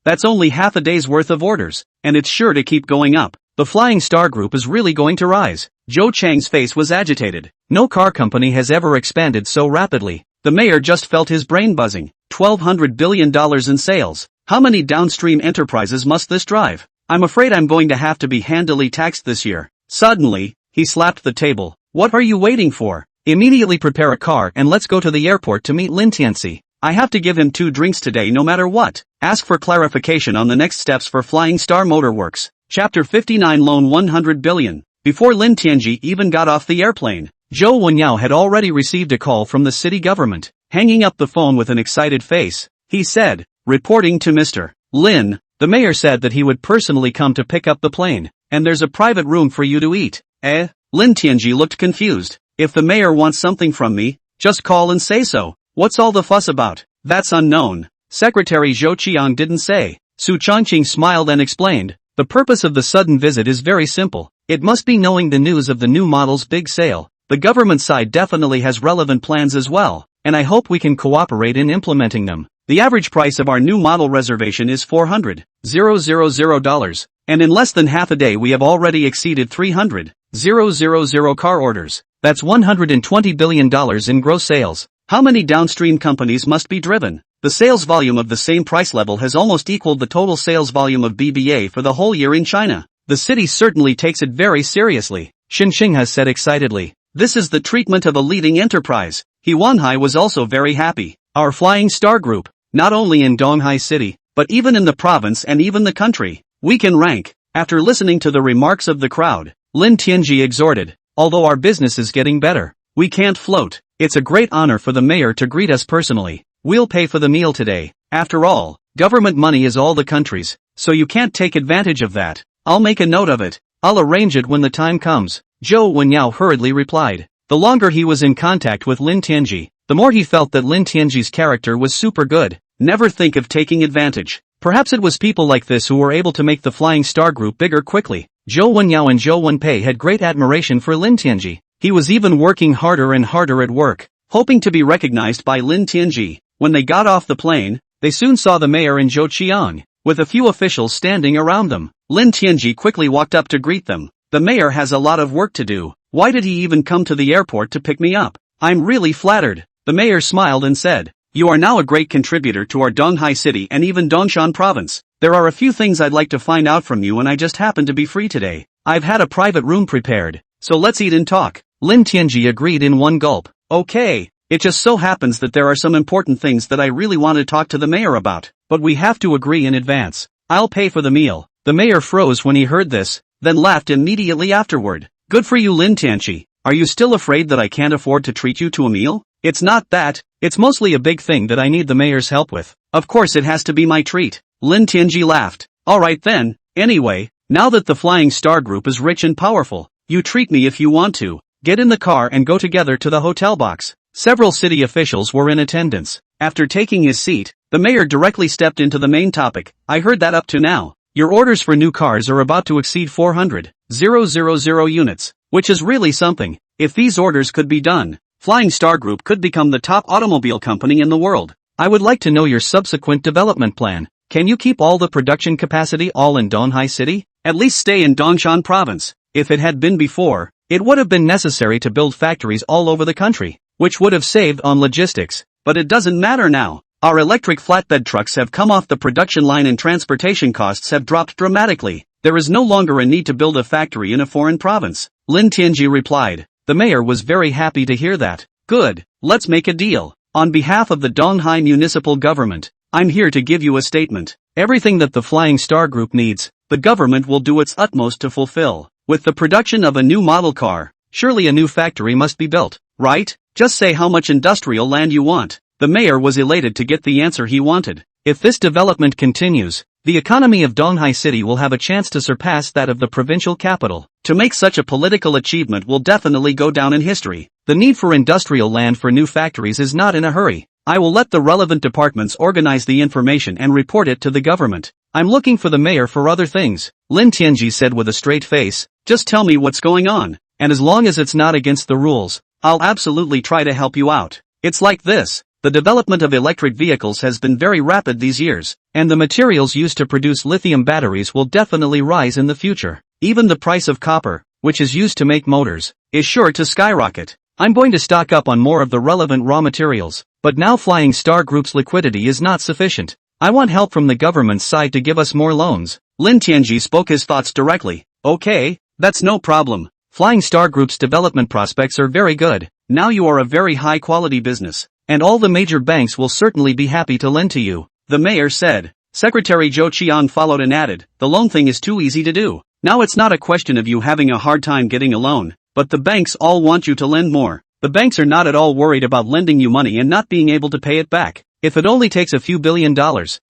That's only half a day's worth of orders, and it's sure to keep going up. The Flying Star Group is really going to rise. Zhou Chang's face was agitated. No car company has ever expanded so rapidly. The mayor just felt his brain buzzing. $1,200 billion in sales. How many downstream enterprises must this drive? I'm afraid I'm going to have to be handily taxed this year. Suddenly, he slapped the table. What are you waiting for? Immediately prepare a car and let's go to the airport to meet Lin Tianxi. I have to give him 2 drinks today no matter what. Ask for clarification on the next steps for Flying Star Motor Works. Chapter 59, Loan 100 billion. Before Lin Tianji even got off the airplane, Zhou Wenyao had already received a call from the city government. Hanging up the phone with an excited face, he said, reporting to Mr. Lin, the mayor said that he would personally come to pick up the plane, and there's a private room for you to eat. Lin Tianji looked confused. If the mayor wants something from me, just call and say so. What's all the fuss about? That's unknown. Secretary Zhou Qiang didn't say. Su Changqing smiled and explained. The purpose of the sudden visit is very simple. It must be knowing the news of the new model's big sale. The government side definitely has relevant plans as well, and I hope we can cooperate in implementing them. The average price of our new model reservation is $400,000, and in less than half a day we have already exceeded 300,000 car orders. That's $120 billion in gross sales. How many downstream companies must be driven? The sales volume of the same price level has almost equaled the total sales volume of BBA for the whole year in China. The city certainly takes it very seriously, Xin Xinghe said excitedly. This is the treatment of a leading enterprise. He Wanhai was also very happy. Our Flying Star Group, not only in Donghai City, but even in the province and even the country, we can rank. After listening to the remarks of the crowd, Lin Tianji exhorted, although our business is getting better, we can't float. It's a great honor for the mayor to greet us personally. We'll pay for the meal today. After all, government money is all the country's, so you can't take advantage of that. I'll make a note of it. I'll arrange it when the time comes. Zhou Wenyao hurriedly replied. The longer he was in contact with Lin Tianji, the more he felt that Lin Tianji's character was super good. Never think of taking advantage. Perhaps it was people like this who were able to make the Flying Star Group bigger quickly. Zhou Wenyao and Zhou Wenpei had great admiration for Lin Tianji. He was even working harder and harder at work, hoping to be recognized by Lin Tianji. When they got off the plane, they soon saw the mayor and Zhou Qiang, with a few officials standing around them. Lin Tianji quickly walked up to greet them. The mayor has a lot of work to do. Why did he even come to the airport to pick me up? I'm really flattered. The mayor smiled and said, you are now a great contributor to our Donghai City and even Dongshan province. There are a few things I'd like to find out from you and I just happen to be free today. I've had a private room prepared, so let's eat and talk. Lin Tianji agreed in one gulp. Okay. It just so happens that there are some important things that I really want to talk to the mayor about, but we have to agree in advance. I'll pay for the meal. The mayor froze when he heard this, then laughed immediately afterward. Good for you, Lin Tianchi. Are you still afraid that I can't afford to treat you to a meal? It's not that, it's mostly a big thing that I need the mayor's help with. Of course it has to be my treat. Lin Tianji laughed. Alright then, anyway, now that the Flying Star Group is rich and powerful, you treat me if you want to. Get in the car and go together to the hotel box. Several city officials were in attendance. After taking his seat, the mayor directly stepped into the main topic. I heard that up to now, your orders for new cars are about to exceed 400,000 units, which is really something. If these orders could be done, Flying Star Group could become the top automobile company in the world. I would like to know your subsequent development plan. Can you keep all the production capacity all in Donghai City? At least stay in Dongshan province. If it had been before, it would have been necessary to build factories all over the country, which would have saved on logistics. But it doesn't matter now. Our electric flatbed trucks have come off the production line and transportation costs have dropped dramatically. There is no longer a need to build a factory in a foreign province. Lin Tianji replied. The mayor was very happy to hear that. Good, let's make a deal. On behalf of the Donghai municipal government, I'm here to give you a statement. Everything that the Flying Star Group needs, the government will do its utmost to fulfill. With the production of a new model car, surely a new factory must be built, right? Just say how much industrial land you want. The mayor was elated to get the answer he wanted. If this development continues, the economy of Donghai City will have a chance to surpass that of the provincial capital. To make such a political achievement will definitely go down in history. The need for industrial land for new factories is not in a hurry. I will let the relevant departments organize the information and report it to the government. I'm looking for the mayor for other things. Lin Tianji said with a straight face, just tell me what's going on, and as long as it's not against the rules, I'll absolutely try to help you out. It's like this. The development of electric vehicles has been very rapid these years, and the materials used to produce lithium batteries will definitely rise in the future. Even the price of copper, which is used to make motors, is sure to skyrocket. I'm going to stock up on more of the relevant raw materials, but now Flying Star Group's liquidity is not sufficient. I want help from the government's side to give us more loans. Lin Tianji spoke his thoughts directly. Okay, that's no problem. Flying Star Group's development prospects are very good. Now you are a very high-quality business, and all the major banks will certainly be happy to lend to you, the mayor said. Secretary Zhou Qian followed and added, the loan thing is too easy to do. Now it's not a question of you having a hard time getting a loan, but the banks all want you to lend more. The banks are not at all worried about lending you money and not being able to pay it back. If it only takes a few $1 billion,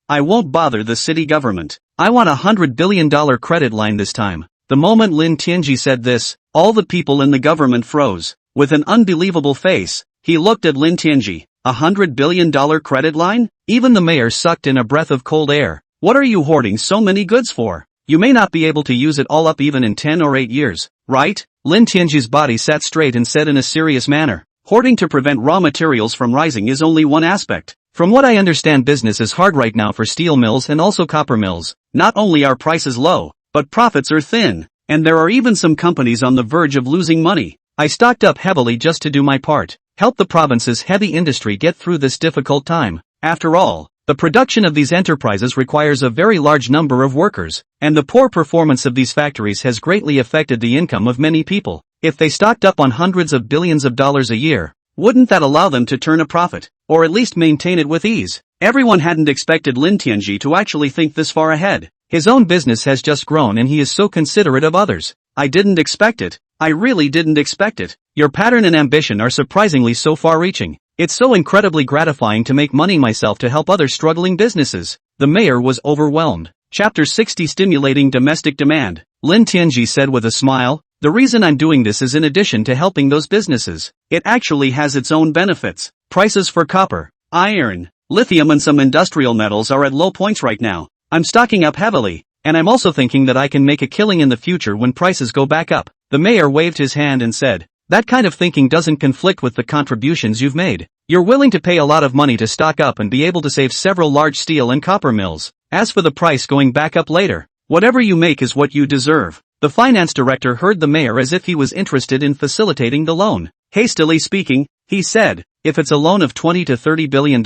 I won't bother the city government. I want $100 billion credit line this time. The moment Lin Tianji said this, all the people in the government froze. With an unbelievable face, he looked at Lin Tianji. $100 billion credit line? Even the mayor sucked in a breath of cold air. What are you hoarding so many goods for? You may not be able to use it all up even in 10 or 8 years, right? Lin Tianji's body sat straight and said in a serious manner, hoarding to prevent raw materials from rising is only one aspect. From what I understand, business is hard right now for steel mills and also copper mills. Not only are prices low, but profits are thin, and there are even some companies on the verge of losing money. I stocked up heavily just to do my part, help the province's heavy industry get through this difficult time. After all, the production of these enterprises requires a very large number of workers, and the poor performance of these factories has greatly affected the income of many people. If they stocked up on hundreds of billions of dollars a year, wouldn't that allow them to turn a profit, or at least maintain it with ease? Everyone hadn't expected Lin Tianji to actually think this far ahead. His own business has just grown and he is so considerate of others. I didn't expect it. I really didn't expect it. Your pattern and ambition are surprisingly so far-reaching. It's so incredibly gratifying to make money myself to help other struggling businesses. The mayor was overwhelmed. Chapter 60 Stimulating Domestic Demand. Lin Tianji said with a smile, the reason I'm doing this is in addition to helping those businesses. It actually has its own benefits. Prices for copper, iron, lithium and some industrial metals are at low points right now. I'm stocking up heavily, and I'm also thinking that I can make a killing in the future when prices go back up. The mayor waved his hand and said, that kind of thinking doesn't conflict with the contributions you've made. You're willing to pay a lot of money to stock up and be able to save several large steel and copper mills. As for the price going back up later, whatever you make is what you deserve. The finance director heard the mayor as if he was interested in facilitating the loan. Hastily speaking, he said, if it's a loan of $20 to $30 billion,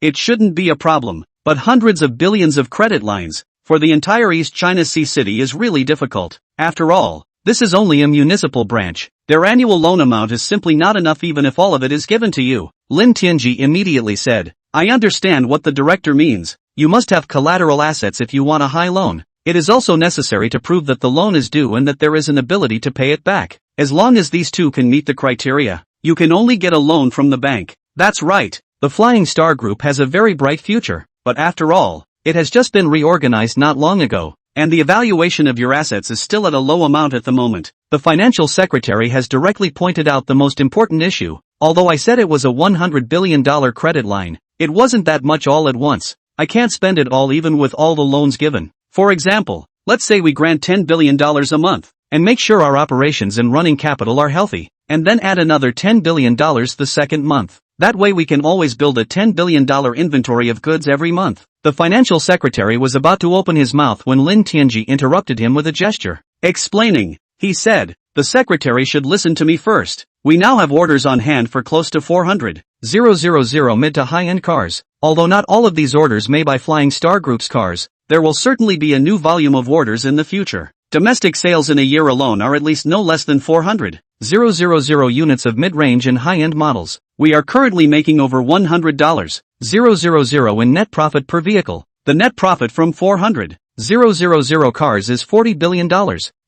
it shouldn't be a problem, but hundreds of billions of credit lines for the entire East China Sea city is really difficult. After all, this is only a municipal branch. Their annual loan amount is simply not enough even if all of it is given to you. Lin Tianji immediately said, I understand what the director means. You must have collateral assets if you want a high loan. It is also necessary to prove that the loan is due and that there is an ability to pay it back. As long as these two can meet the criteria, you can only get a loan from the bank. That's right. The Flying Star Group has a very bright future, but after all, it has just been reorganized not long ago, and the evaluation of your assets is still at a low amount at the moment. The financial secretary has directly pointed out the most important issue. Although I said it was a $100 billion credit line, it wasn't that much all at once. I can't spend it all even with all the loans given. For example, let's say we grant $10 billion a month, and make sure our operations and running capital are healthy, and then add another $10 billion the second month. That way we can always build a $10 billion inventory of goods every month. The financial secretary was about to open his mouth when Lin Tianji interrupted him with a gesture. Explaining, He said. The secretary should listen to me first. We now have orders on hand for close to 400,000 mid to high-end cars. Although not all of these orders may buy Flying Star Group's cars, there will certainly be a new volume of orders in the future. Domestic sales in a year alone are at least no less than 400,000 units of mid-range and high-end models. We are currently making over $100,000 in net profit per vehicle. The net profit from 400,000 cars is $40 billion,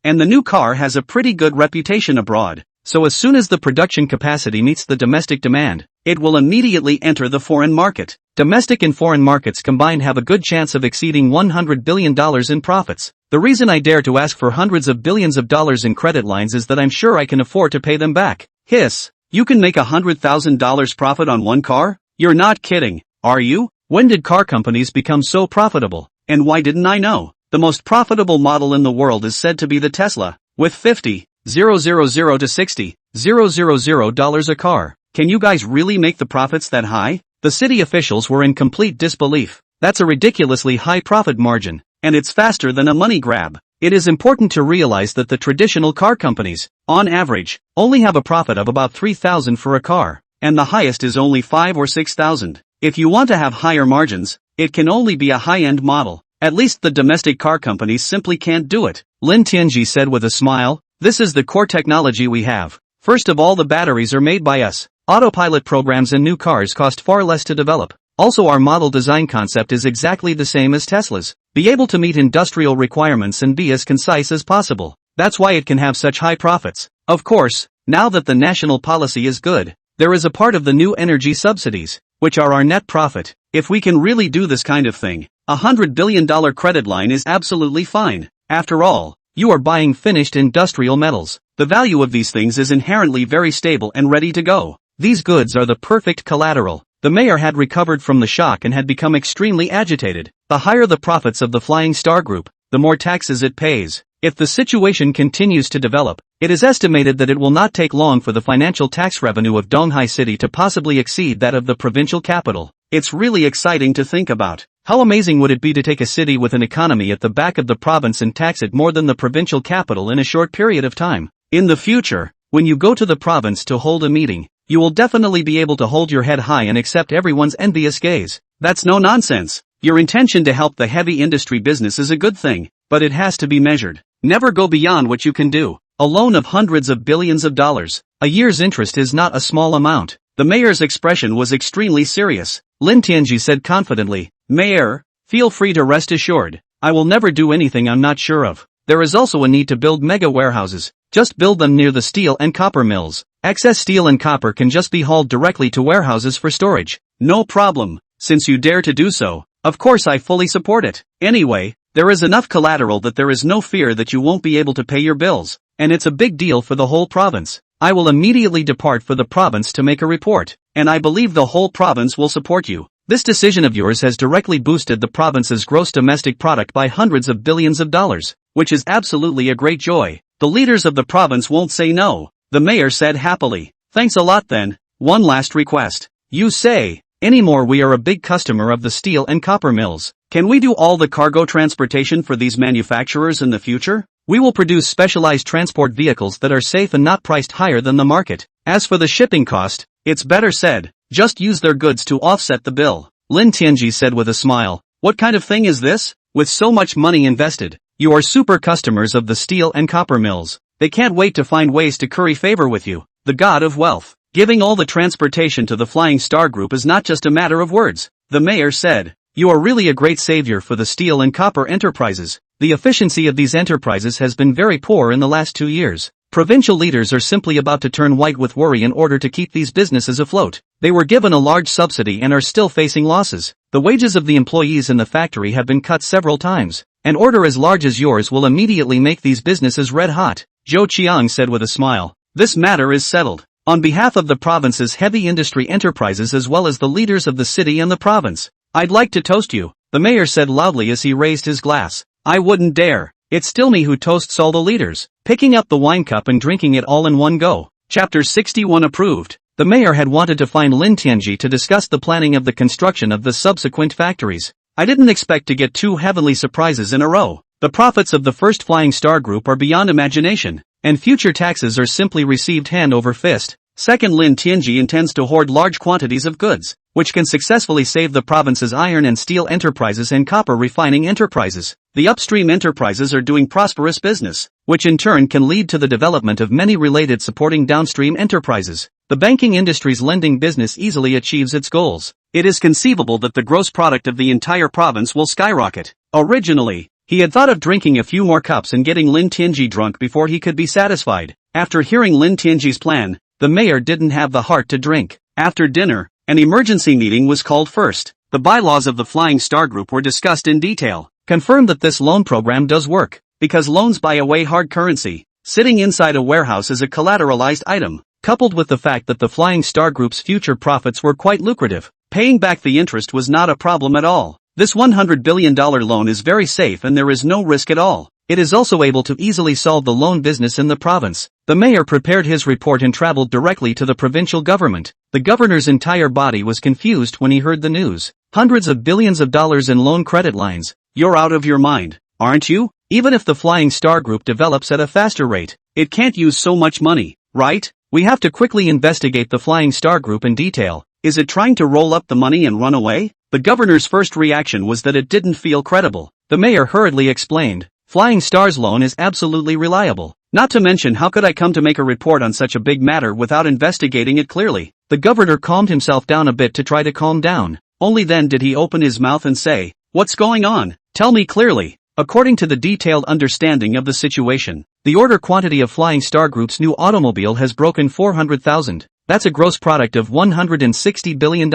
and the new car has a pretty good reputation abroad. So as soon as the production capacity meets the domestic demand, it will immediately enter the foreign market. Domestic and foreign markets combined have a good chance of exceeding $100 billion in profits. The reason I dare to ask for hundreds of billions of dollars in credit lines is that I'm sure I can afford to pay them back. Hiss. You can make $100,000 profit on one car? You're not kidding, are you? When did car companies become so profitable? And why didn't I know? The most profitable model in the world is said to be the Tesla, with $50,000 to $60,000 a car. Can you guys really make the profits that high? The city officials were in complete disbelief. That's a ridiculously high profit margin, and it's faster than a money grab. It is important to realize that the traditional car companies, on average, only have a profit of about $3,000 for a car, and the highest is only $5,000 or $6,000. If you want to have higher margins, it can only be a high-end model. At least the domestic car companies simply can't do it. Lin Tianji said with a smile. This is the core technology we have. First of all, the batteries are made by us. Autopilot programs and new cars cost far less to develop. Also, our model design concept is exactly the same as Tesla's. Be able to meet industrial requirements and be as concise as possible. That's why it can have such high profits. Of course, now that the national policy is good, there is a part of the new energy subsidies, which are our net profit. If we can really do this kind of thing, $100 billion credit line is absolutely fine. After all, you are buying finished industrial metals. The value of these things is inherently very stable and ready to go. These goods are the perfect collateral. The mayor had recovered from the shock and had become extremely agitated. The higher the profits of the Flying Star Group, the more taxes it pays. If the situation continues to develop, it is estimated that it will not take long for the financial tax revenue of Donghai City to possibly exceed that of the provincial capital. It's really exciting to think about. How amazing would it be to take a city with an economy at the back of the province and tax it more than the provincial capital in a short period of time? In the future, when you go to the province to hold a meeting, you will definitely be able to hold your head high and accept everyone's envious gaze. That's no nonsense. Your intention to help the heavy industry business is a good thing, but it has to be measured. Never go beyond what you can do. A loan of hundreds of billions of dollars, a year's interest is not a small amount. The mayor's expression was extremely serious. Lin Tianji said confidently, Mayor, feel free to rest assured. I will never do anything I'm not sure of. There is also a need to build mega warehouses. Just build them near the steel and copper mills. Excess steel and copper can just be hauled directly to warehouses for storage. No problem. Since you dare to do so, of course I fully support it. Anyway, there is enough collateral that there is no fear that you won't be able to pay your bills. And it's a big deal for the whole province. I will immediately depart for the province to make a report. And I believe the whole province will support you. This decision of yours has directly boosted the province's gross domestic product by hundreds of billions of dollars, which is absolutely a great joy. The leaders of the province won't say no, the mayor said happily. Thanks a lot then. One last request. You say, anymore we are a big customer of the steel and copper mills. Can we do all the cargo transportation for these manufacturers in the future? We will produce specialized transport vehicles that are safe and not priced higher than the market. As for the shipping cost, it's better said. Just use their goods to offset the bill. Lin Tianji said with a smile. What kind of thing is this? With so much money invested, you are super customers of the steel and copper mills. They can't wait to find ways to curry favor with you, the god of wealth. Giving all the transportation to the Flying Star Group is not just a matter of words, the mayor said. You are really a great savior for the steel and copper enterprises. The efficiency of these enterprises has been very poor in the last 2 years. Provincial leaders are simply about to turn white with worry in order to keep these businesses afloat. They were given a large subsidy and are still facing losses. The wages of the employees in the factory have been cut several times. An order as large as yours will immediately make these businesses red hot, Zhou Qiang said with a smile. This matter is settled. On behalf of the province's heavy industry enterprises as well as the leaders of the city and the province, I'd like to toast you, the mayor said loudly as he raised his glass. I wouldn't dare. It's still me who toasts all the leaders, picking up the wine cup and drinking it all in one go. Chapter 61 approved. The mayor had wanted to find Lin Tianji to discuss the planning of the construction of the subsequent factories. I didn't expect to get 2 heavenly surprises in a row. The profits of the first Flying Star Group are beyond imagination. and future taxes are simply received hand over fist. Second, Lin Tianji intends to hoard large quantities of goods, which can successfully save the province's iron and steel enterprises and copper refining enterprises. The upstream enterprises are doing prosperous business, which in turn can lead to the development of many related supporting downstream enterprises. The banking industry's lending business easily achieves its goals. It is conceivable that the gross product of the entire province will skyrocket. Originally, he had thought of drinking a few more cups and getting Lin Tianji drunk before he could be satisfied. After hearing Lin Tianji's plan, the mayor didn't have the heart to drink. After dinner, an emergency meeting was called first. The bylaws of the Flying Star Group were discussed in detail. Confirmed that this loan program does work, because loans buy away hard currency. Sitting inside a warehouse is a collateralized item, coupled with the fact that the Flying Star Group's future profits were quite lucrative. Paying back the interest was not a problem at all. This $100 billion loan is very safe and there is no risk at all. It is also able to easily solve the loan business in the province. The mayor prepared his report and traveled directly to the provincial government. The governor's entire body was confused when he heard the news. Hundreds of billions of dollars in loan credit lines. You're out of your mind, aren't you? Even if the Flying Star Group develops at a faster rate, it can't use so much money, right? We have to quickly investigate the Flying Star Group in detail. Is it trying to roll up the money and run away? The governor's first reaction was that it didn't feel credible. The mayor hurriedly explained, Flying Star's loan is absolutely reliable. Not to mention, how could I come to make a report on such a big matter without investigating it clearly? The governor calmed himself down a bit to try to calm down. Only then did he open his mouth and say, what's going on? Tell me clearly. According to the detailed understanding of the situation, the order quantity of Flying Star Group's new automobile has broken 400,000. That's a gross product of $160 billion.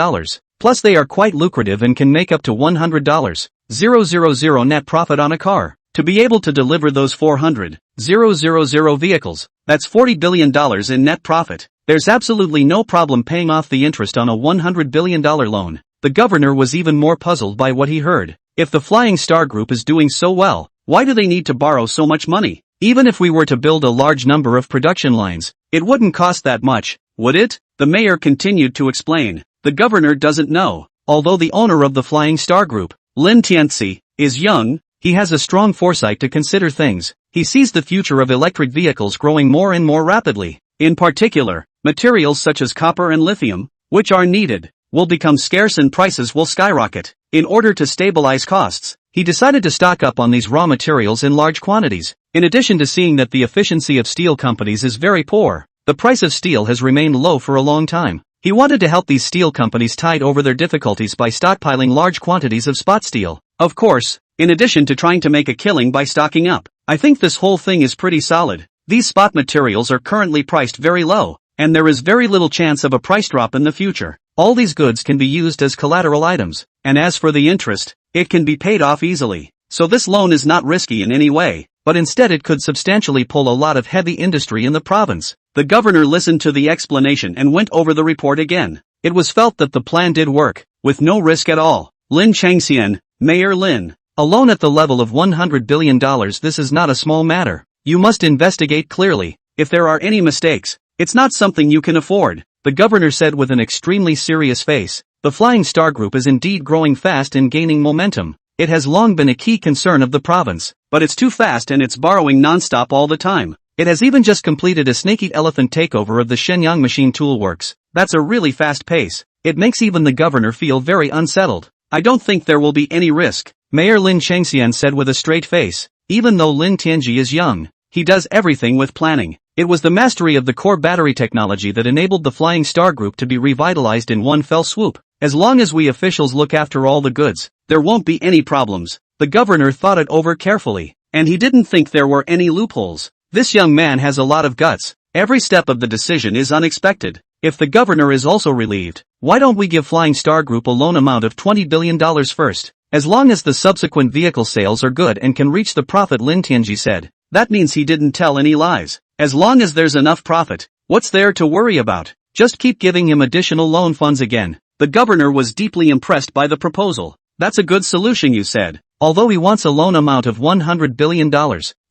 Plus they are quite lucrative and can make up to $100,000 net profit on a car. To be able to deliver those 400,000 vehicles, that's $40 billion in net profit. There's absolutely no problem paying off the interest on a $100 billion loan. The governor was even more puzzled by what he heard. If the Flying Star Group is doing so well, why do they need to borrow so much money? Even if we were to build a large number of production lines, it wouldn't cost that much, would it? The mayor continued to explain. The governor doesn't know. Although the owner of the Flying Star Group, Lin Tianji, is young, he has a strong foresight to consider things. He sees the future of electric vehicles growing more and more rapidly. In particular, materials such as copper and lithium, which are needed, will become scarce and prices will skyrocket. In order to stabilize costs, he decided to stock up on these raw materials in large quantities. In addition to seeing that the efficiency of steel companies is very poor, the price of steel has remained low for a long time. He wanted to help these steel companies tide over their difficulties by stockpiling large quantities of spot steel. Of course, in addition to trying to make a killing by stocking up. I think this whole thing is pretty solid. These spot materials are currently priced very low, and there is very little chance of a price drop in the future. All these goods can be used as collateral items, and as for the interest, it can be paid off easily. So this loan is not risky in any way, but instead it could substantially pull a lot of heavy industry in the province. The governor listened to the explanation and went over the report again. It was felt that the plan did work, with no risk at all. Lin Changxian, Mayor Lin. A loan at the level of $100 billion, this is not a small matter. You must investigate clearly. If there are any mistakes, it's not something you can afford, the governor said with an extremely serious face. The Flying Star Group is indeed growing fast and gaining momentum. It has long been a key concern of the province, but it's too fast and it's borrowing non-stop all the time. It has even just completed a snaky elephant takeover of the Shenyang Machine Tool Works. That's a really fast pace. It makes even the governor feel very unsettled. I don't think there will be any risk, Mayor Lin Changxian said with a straight face. Even though Lin Tianji is young, he does everything with planning. It was the mastery of the core battery technology that enabled the Flying Star Group to be revitalized in one fell swoop. As long as we officials look after all the goods, there won't be any problems. The governor thought it over carefully, and he didn't think there were any loopholes. This young man has a lot of guts. Every step of the decision is unexpected. If the governor is also relieved, why don't we give Flying Star Group a loan amount of $20 billion first? As long as the subsequent vehicle sales are good and can reach the profit, Lin Tianji said. That means he didn't tell any lies. As long as there's enough profit, what's there to worry about? Just keep giving him additional loan funds again. The governor was deeply impressed by the proposal. That's a good solution, you said. Although he wants a loan amount of $100 billion,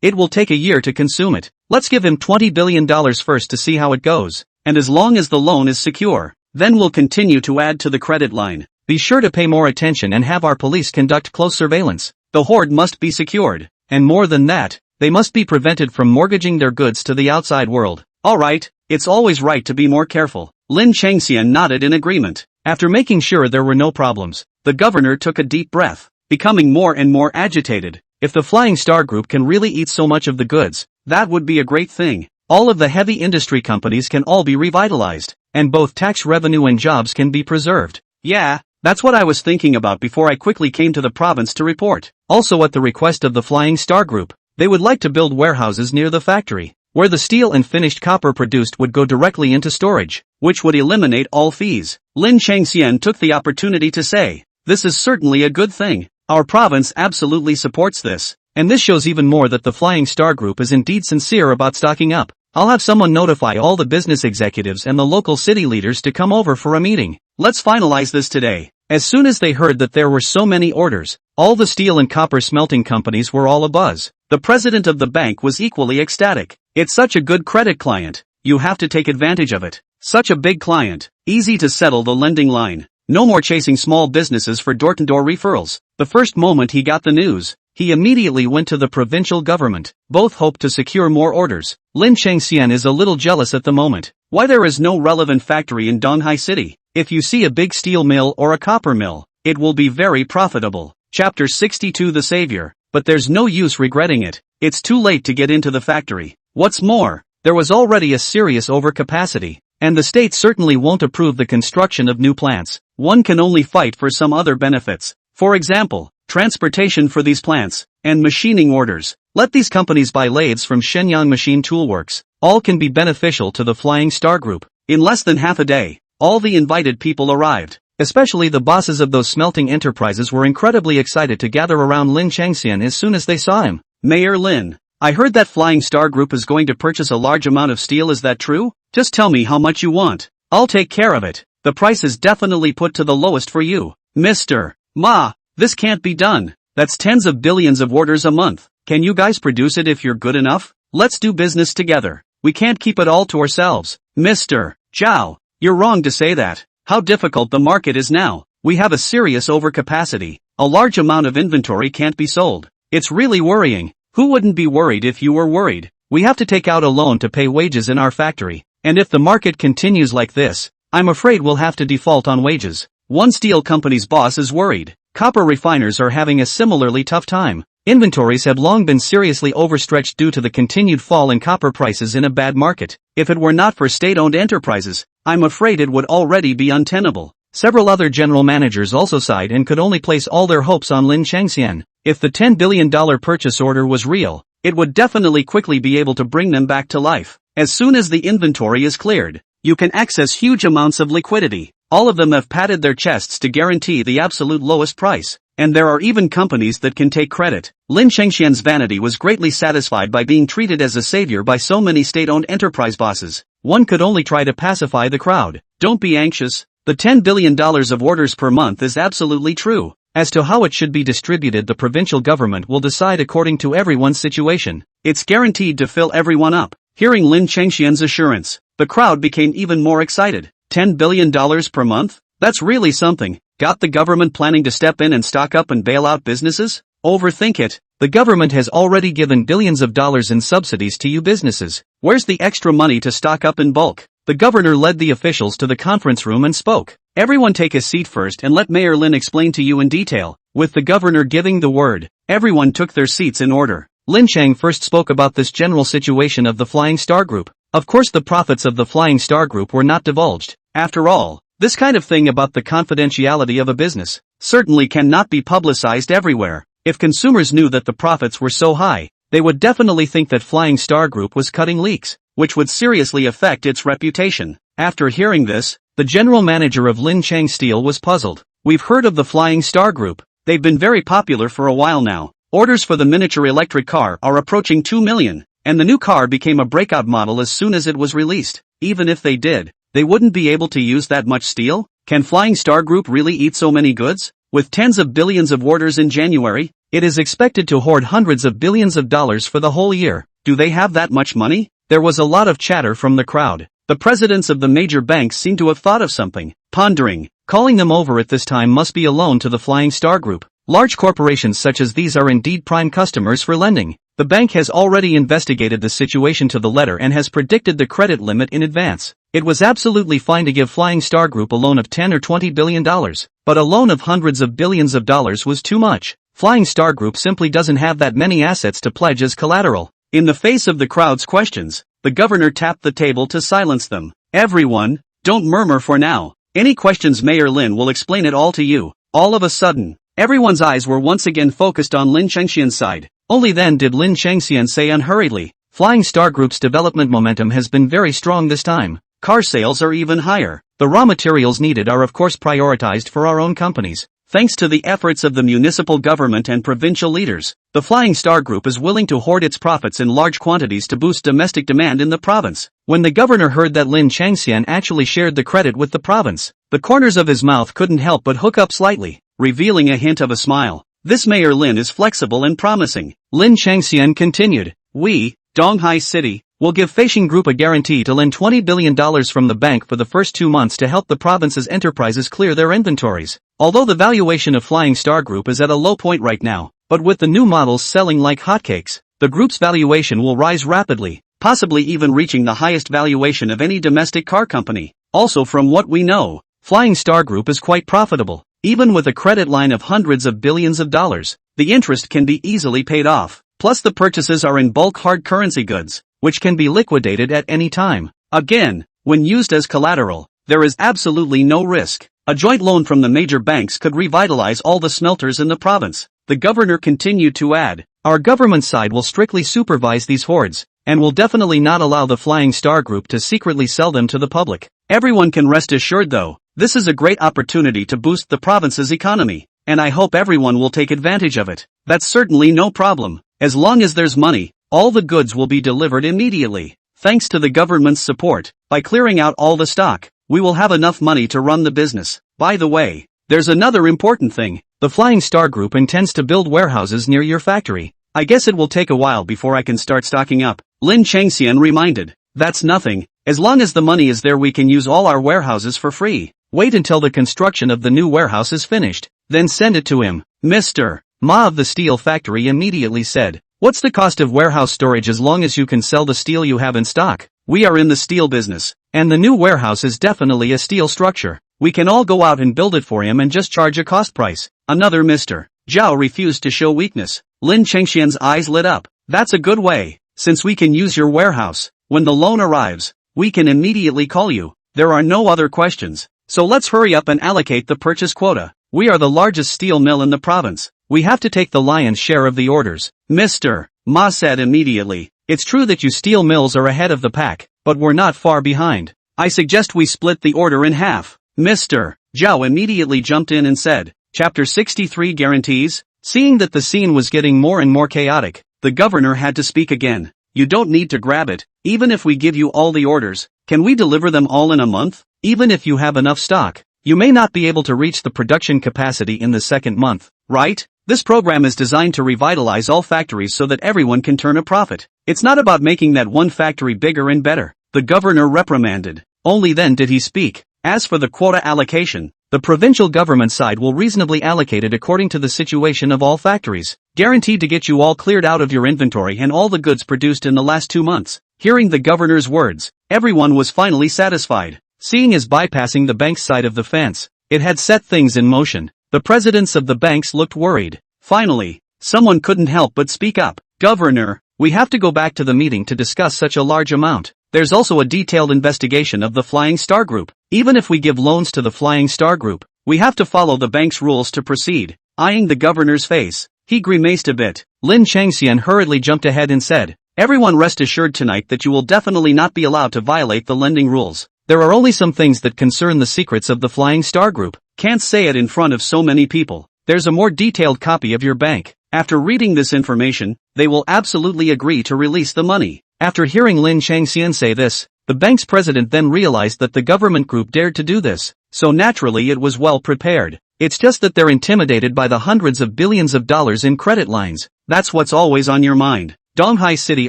it will take a year to consume it. Let's give him $20 billion first to see how it goes. And as long as the loan is secure, then we'll continue to add to the credit line. Be sure to pay more attention and have our police conduct close surveillance. The hoard must be secured. And more than that, they must be prevented from mortgaging their goods to the outside world. Alright, it's always right to be more careful. Lin Changxian nodded in agreement. After making sure there were no problems, the governor took a deep breath, becoming more and more agitated. If the Flying Star Group can really eat so much of the goods, that would be a great thing. All of the heavy industry companies can all be revitalized, and both tax revenue and jobs can be preserved. Yeah, that's what I was thinking about before I quickly came to the province to report. Also at the request of the Flying Star Group, they would like to build warehouses near the factory, where the steel and finished copper produced would go directly into storage, which would eliminate all fees. Lin Changxian took the opportunity to say, "This is certainly a good thing. Our province absolutely supports this. And this shows even more that the Flying Star Group is indeed sincere about stocking up. I'll have someone notify all the business executives and the local city leaders to come over for a meeting. Let's finalize this today." As soon as they heard that there were so many orders, all the steel and copper smelting companies were all abuzz. The president of the bank was equally ecstatic. It's such a good credit client. You have to take advantage of it. Such a big client. Easy to settle the lending line. No more chasing small businesses for door-to-door referrals. The first moment he got the news, he immediately went to the provincial government. Both hoped to secure more orders. Lin Changxian is a little jealous at the moment. Why there is no relevant factory in Donghai City? If you see a big steel mill or a copper mill, it will be very profitable. Chapter 62 The Savior. But there's no use regretting it. It's too late to get into the factory. What's more, there was already a serious overcapacity, and the state certainly won't approve the construction of new plants. One can only fight for some other benefits. For example, transportation for these plants, and machining orders. Let these companies buy lathes from Shenyang Machine Toolworks. All can be beneficial to the Flying Star Group. In less than half a day, all the invited people arrived. Especially the bosses of those smelting enterprises were incredibly excited to gather around Lin Changxian as soon as they saw him. "Mayor Lin, I heard that Flying Star Group is going to purchase a large amount of steel, is that true? Just tell me how much you want. I'll take care of it. The price is definitely put to the lowest for you." "Mr. Ma, this can't be done. That's tens of billions of orders a month. Can you guys produce it if you're good enough? Let's do business together. We can't keep it all to ourselves." "Mr. Zhao, you're wrong to say that. How difficult the market is now. We have a serious overcapacity. A large amount of inventory can't be sold. It's really worrying." "Who wouldn't be worried if you were worried? We have to take out a loan to pay wages in our factory. And if the market continues like this, I'm afraid we'll have to default on wages." One steel company's boss is worried. Copper refiners are having a similarly tough time. Inventories have long been seriously overstretched due to the continued fall in copper prices in a bad market. If it were not for state-owned enterprises, I'm afraid it would already be untenable. Several other general managers also sighed and could only place all their hopes on Lin Changxian. If the $10 billion purchase order was real, it would definitely quickly be able to bring them back to life. As soon as the inventory is cleared, you can access huge amounts of liquidity. All of them have padded their chests to guarantee the absolute lowest price. And there are even companies that can take credit. Lin Changxian's vanity was greatly satisfied by being treated as a savior by so many state-owned enterprise bosses. One could only try to pacify the crowd. "Don't be anxious. The $10 billion of orders per month is absolutely true. As to how it should be distributed, the provincial government will decide according to everyone's situation. It's guaranteed to fill everyone up." Hearing Lin Changxian's assurance, the crowd became even more excited. $10 billion per month? That's really something. Got the government planning to step in and stock up and bail out businesses? Overthink it. The government has already given billions of dollars in subsidies to you businesses. Where's the extra money to stock up in bulk? The governor led the officials to the conference room and spoke. "Everyone take a seat first and let Mayor Lin explain to you in detail." With the governor giving the word, everyone took their seats in order. Lin Chang first spoke about this general situation of the Flying Star Group. Of course the profits of the Flying Star Group were not divulged. After all, this kind of thing about the confidentiality of a business certainly cannot be publicized everywhere. If consumers knew that the profits were so high, they would definitely think that Flying Star Group was cutting leaks, which would seriously affect its reputation. After hearing this, the general manager of Lin Chang Steel was puzzled. "We've heard of the Flying Star Group. They've been very popular for a while now. Orders for the miniature electric car are approaching 2 million, and the new car became a breakout model as soon as it was released. Even if they did, they wouldn't be able to use that much steel? Can Flying Star Group really eat so many goods? With tens of billions of orders in January, it is expected to hoard hundreds of billions of dollars for the whole year. Do they have that much money?" There was a lot of chatter from the crowd. The presidents of the major banks seemed to have thought of something. Pondering, calling them over at this time must be a loan to the Flying Star Group. Large corporations such as these are indeed prime customers for lending. The bank has already investigated the situation to the letter and has predicted the credit limit in advance. It was absolutely fine to give Flying Star Group a loan of $10 or $20 billion, but a loan of hundreds of billions of dollars was too much. Flying Star Group simply doesn't have that many assets to pledge as collateral. In the face of the crowd's questions, the governor tapped the table to silence them. Everyone, don't murmur for now. Any questions, Mayor Lin will explain it all to you. All of a sudden, everyone's eyes were once again focused on Lin Chengxian's side. Only then did Lin Chengxian say unhurriedly, Flying Star Group's development momentum has been very strong this time. Car sales are even higher. The raw materials needed are of course prioritized for our own companies. Thanks to the efforts of the municipal government and provincial leaders, the Flying Star Group is willing to hoard its profits in large quantities to boost domestic demand in the province. When the governor heard that Lin Chengxian actually shared the credit with the province, the corners of his mouth couldn't help but hook up slightly, revealing a hint of a smile. This Mayor Lin is flexible and promising. Lin Chengxian continued, we, Donghai City, will give Feishing Group a guarantee to lend $20 billion from the bank for the first 2 months to help the province's enterprises clear their inventories. Although the valuation of Flying Star Group is at a low point right now, but with the new models selling like hotcakes, the group's valuation will rise rapidly, possibly even reaching the highest valuation of any domestic car company. Also, from what we know, Flying Star Group is quite profitable. Even with a credit line of hundreds of billions of dollars, the interest can be easily paid off. Plus the purchases are in bulk hard currency goods, which can be liquidated at any time. Again, when used as collateral, there is absolutely no risk. A joint loan from the major banks could revitalize all the smelters in the province. The governor continued to add, our government side will strictly supervise these hoards, and will definitely not allow the Flying Star Group to secretly sell them to the public. Everyone can rest assured though, this is a great opportunity to boost the province's economy, and I hope everyone will take advantage of it. That's certainly no problem. As long as there's money, all the goods will be delivered immediately. Thanks to the government's support, by clearing out all the stock, we will have enough money to run the business. By the way, there's another important thing. The Flying Star Group intends to build warehouses near your factory. I guess it will take a while before I can start stocking up. Lin Chengxian reminded. That's nothing. As long as the money is there, we can use all our warehouses for free. Wait until the construction of the new warehouse is finished, then send it to him. Mr. Ma of the steel factory immediately said, what's the cost of warehouse storage as long as you can sell the steel you have in stock? We are in the steel business, and the new warehouse is definitely a steel structure. We can all go out and build it for him and just charge a cost price. Another Mr. Zhao refused to show weakness. Lin Chengxian's eyes lit up. That's a good way. Since we can use your warehouse, when the loan arrives, we can immediately call you. There are no other questions. So let's hurry up and allocate the purchase quota. We are the largest steel mill in the province. We have to take the lion's share of the orders. Mr. Ma said immediately. It's true that you steel mills are ahead of the pack, but we're not far behind. I suggest we split the order in half. Mr. Zhao immediately jumped in and said, Chapter 63 Guarantees? Seeing that the scene was getting more and more chaotic, the governor had to speak again. You don't need to grab it. Even if we give you all the orders, can we deliver them all in a month? Even if you have enough stock, you may not be able to reach the production capacity in the second month, right? This program is designed to revitalize all factories so that everyone can turn a profit. It's not about making that one factory bigger and better. The governor reprimanded. Only then did he speak. As for the quota allocation, the provincial government side will reasonably allocate it according to the situation of all factories, guaranteed to get you all cleared out of your inventory and all the goods produced in the last 2 months. Hearing the governor's words, everyone was finally satisfied. Seeing as bypassing the bank's side of the fence, it had set things in motion. The presidents of the banks looked worried. Finally, someone couldn't help but speak up. Governor, we have to go back to the meeting to discuss such a large amount. There's also a detailed investigation of the Flying Star Group. Even if we give loans to the Flying Star Group, we have to follow the bank's rules to proceed. Eyeing the governor's face, he grimaced a bit. Lin Chengxian hurriedly jumped ahead and said, everyone rest assured tonight that you will definitely not be allowed to violate the lending rules. There are only some things that concern the secrets of the Flying Star Group. Can't say it in front of so many people. There's a more detailed copy of your bank. After reading this information, they will absolutely agree to release the money. After hearing Lin Chengxian say this, the bank's president then realized that the government group dared to do this, so naturally it was well prepared. It's just that they're intimidated by the hundreds of billions of dollars in credit lines. That's what's always on your mind. Donghai City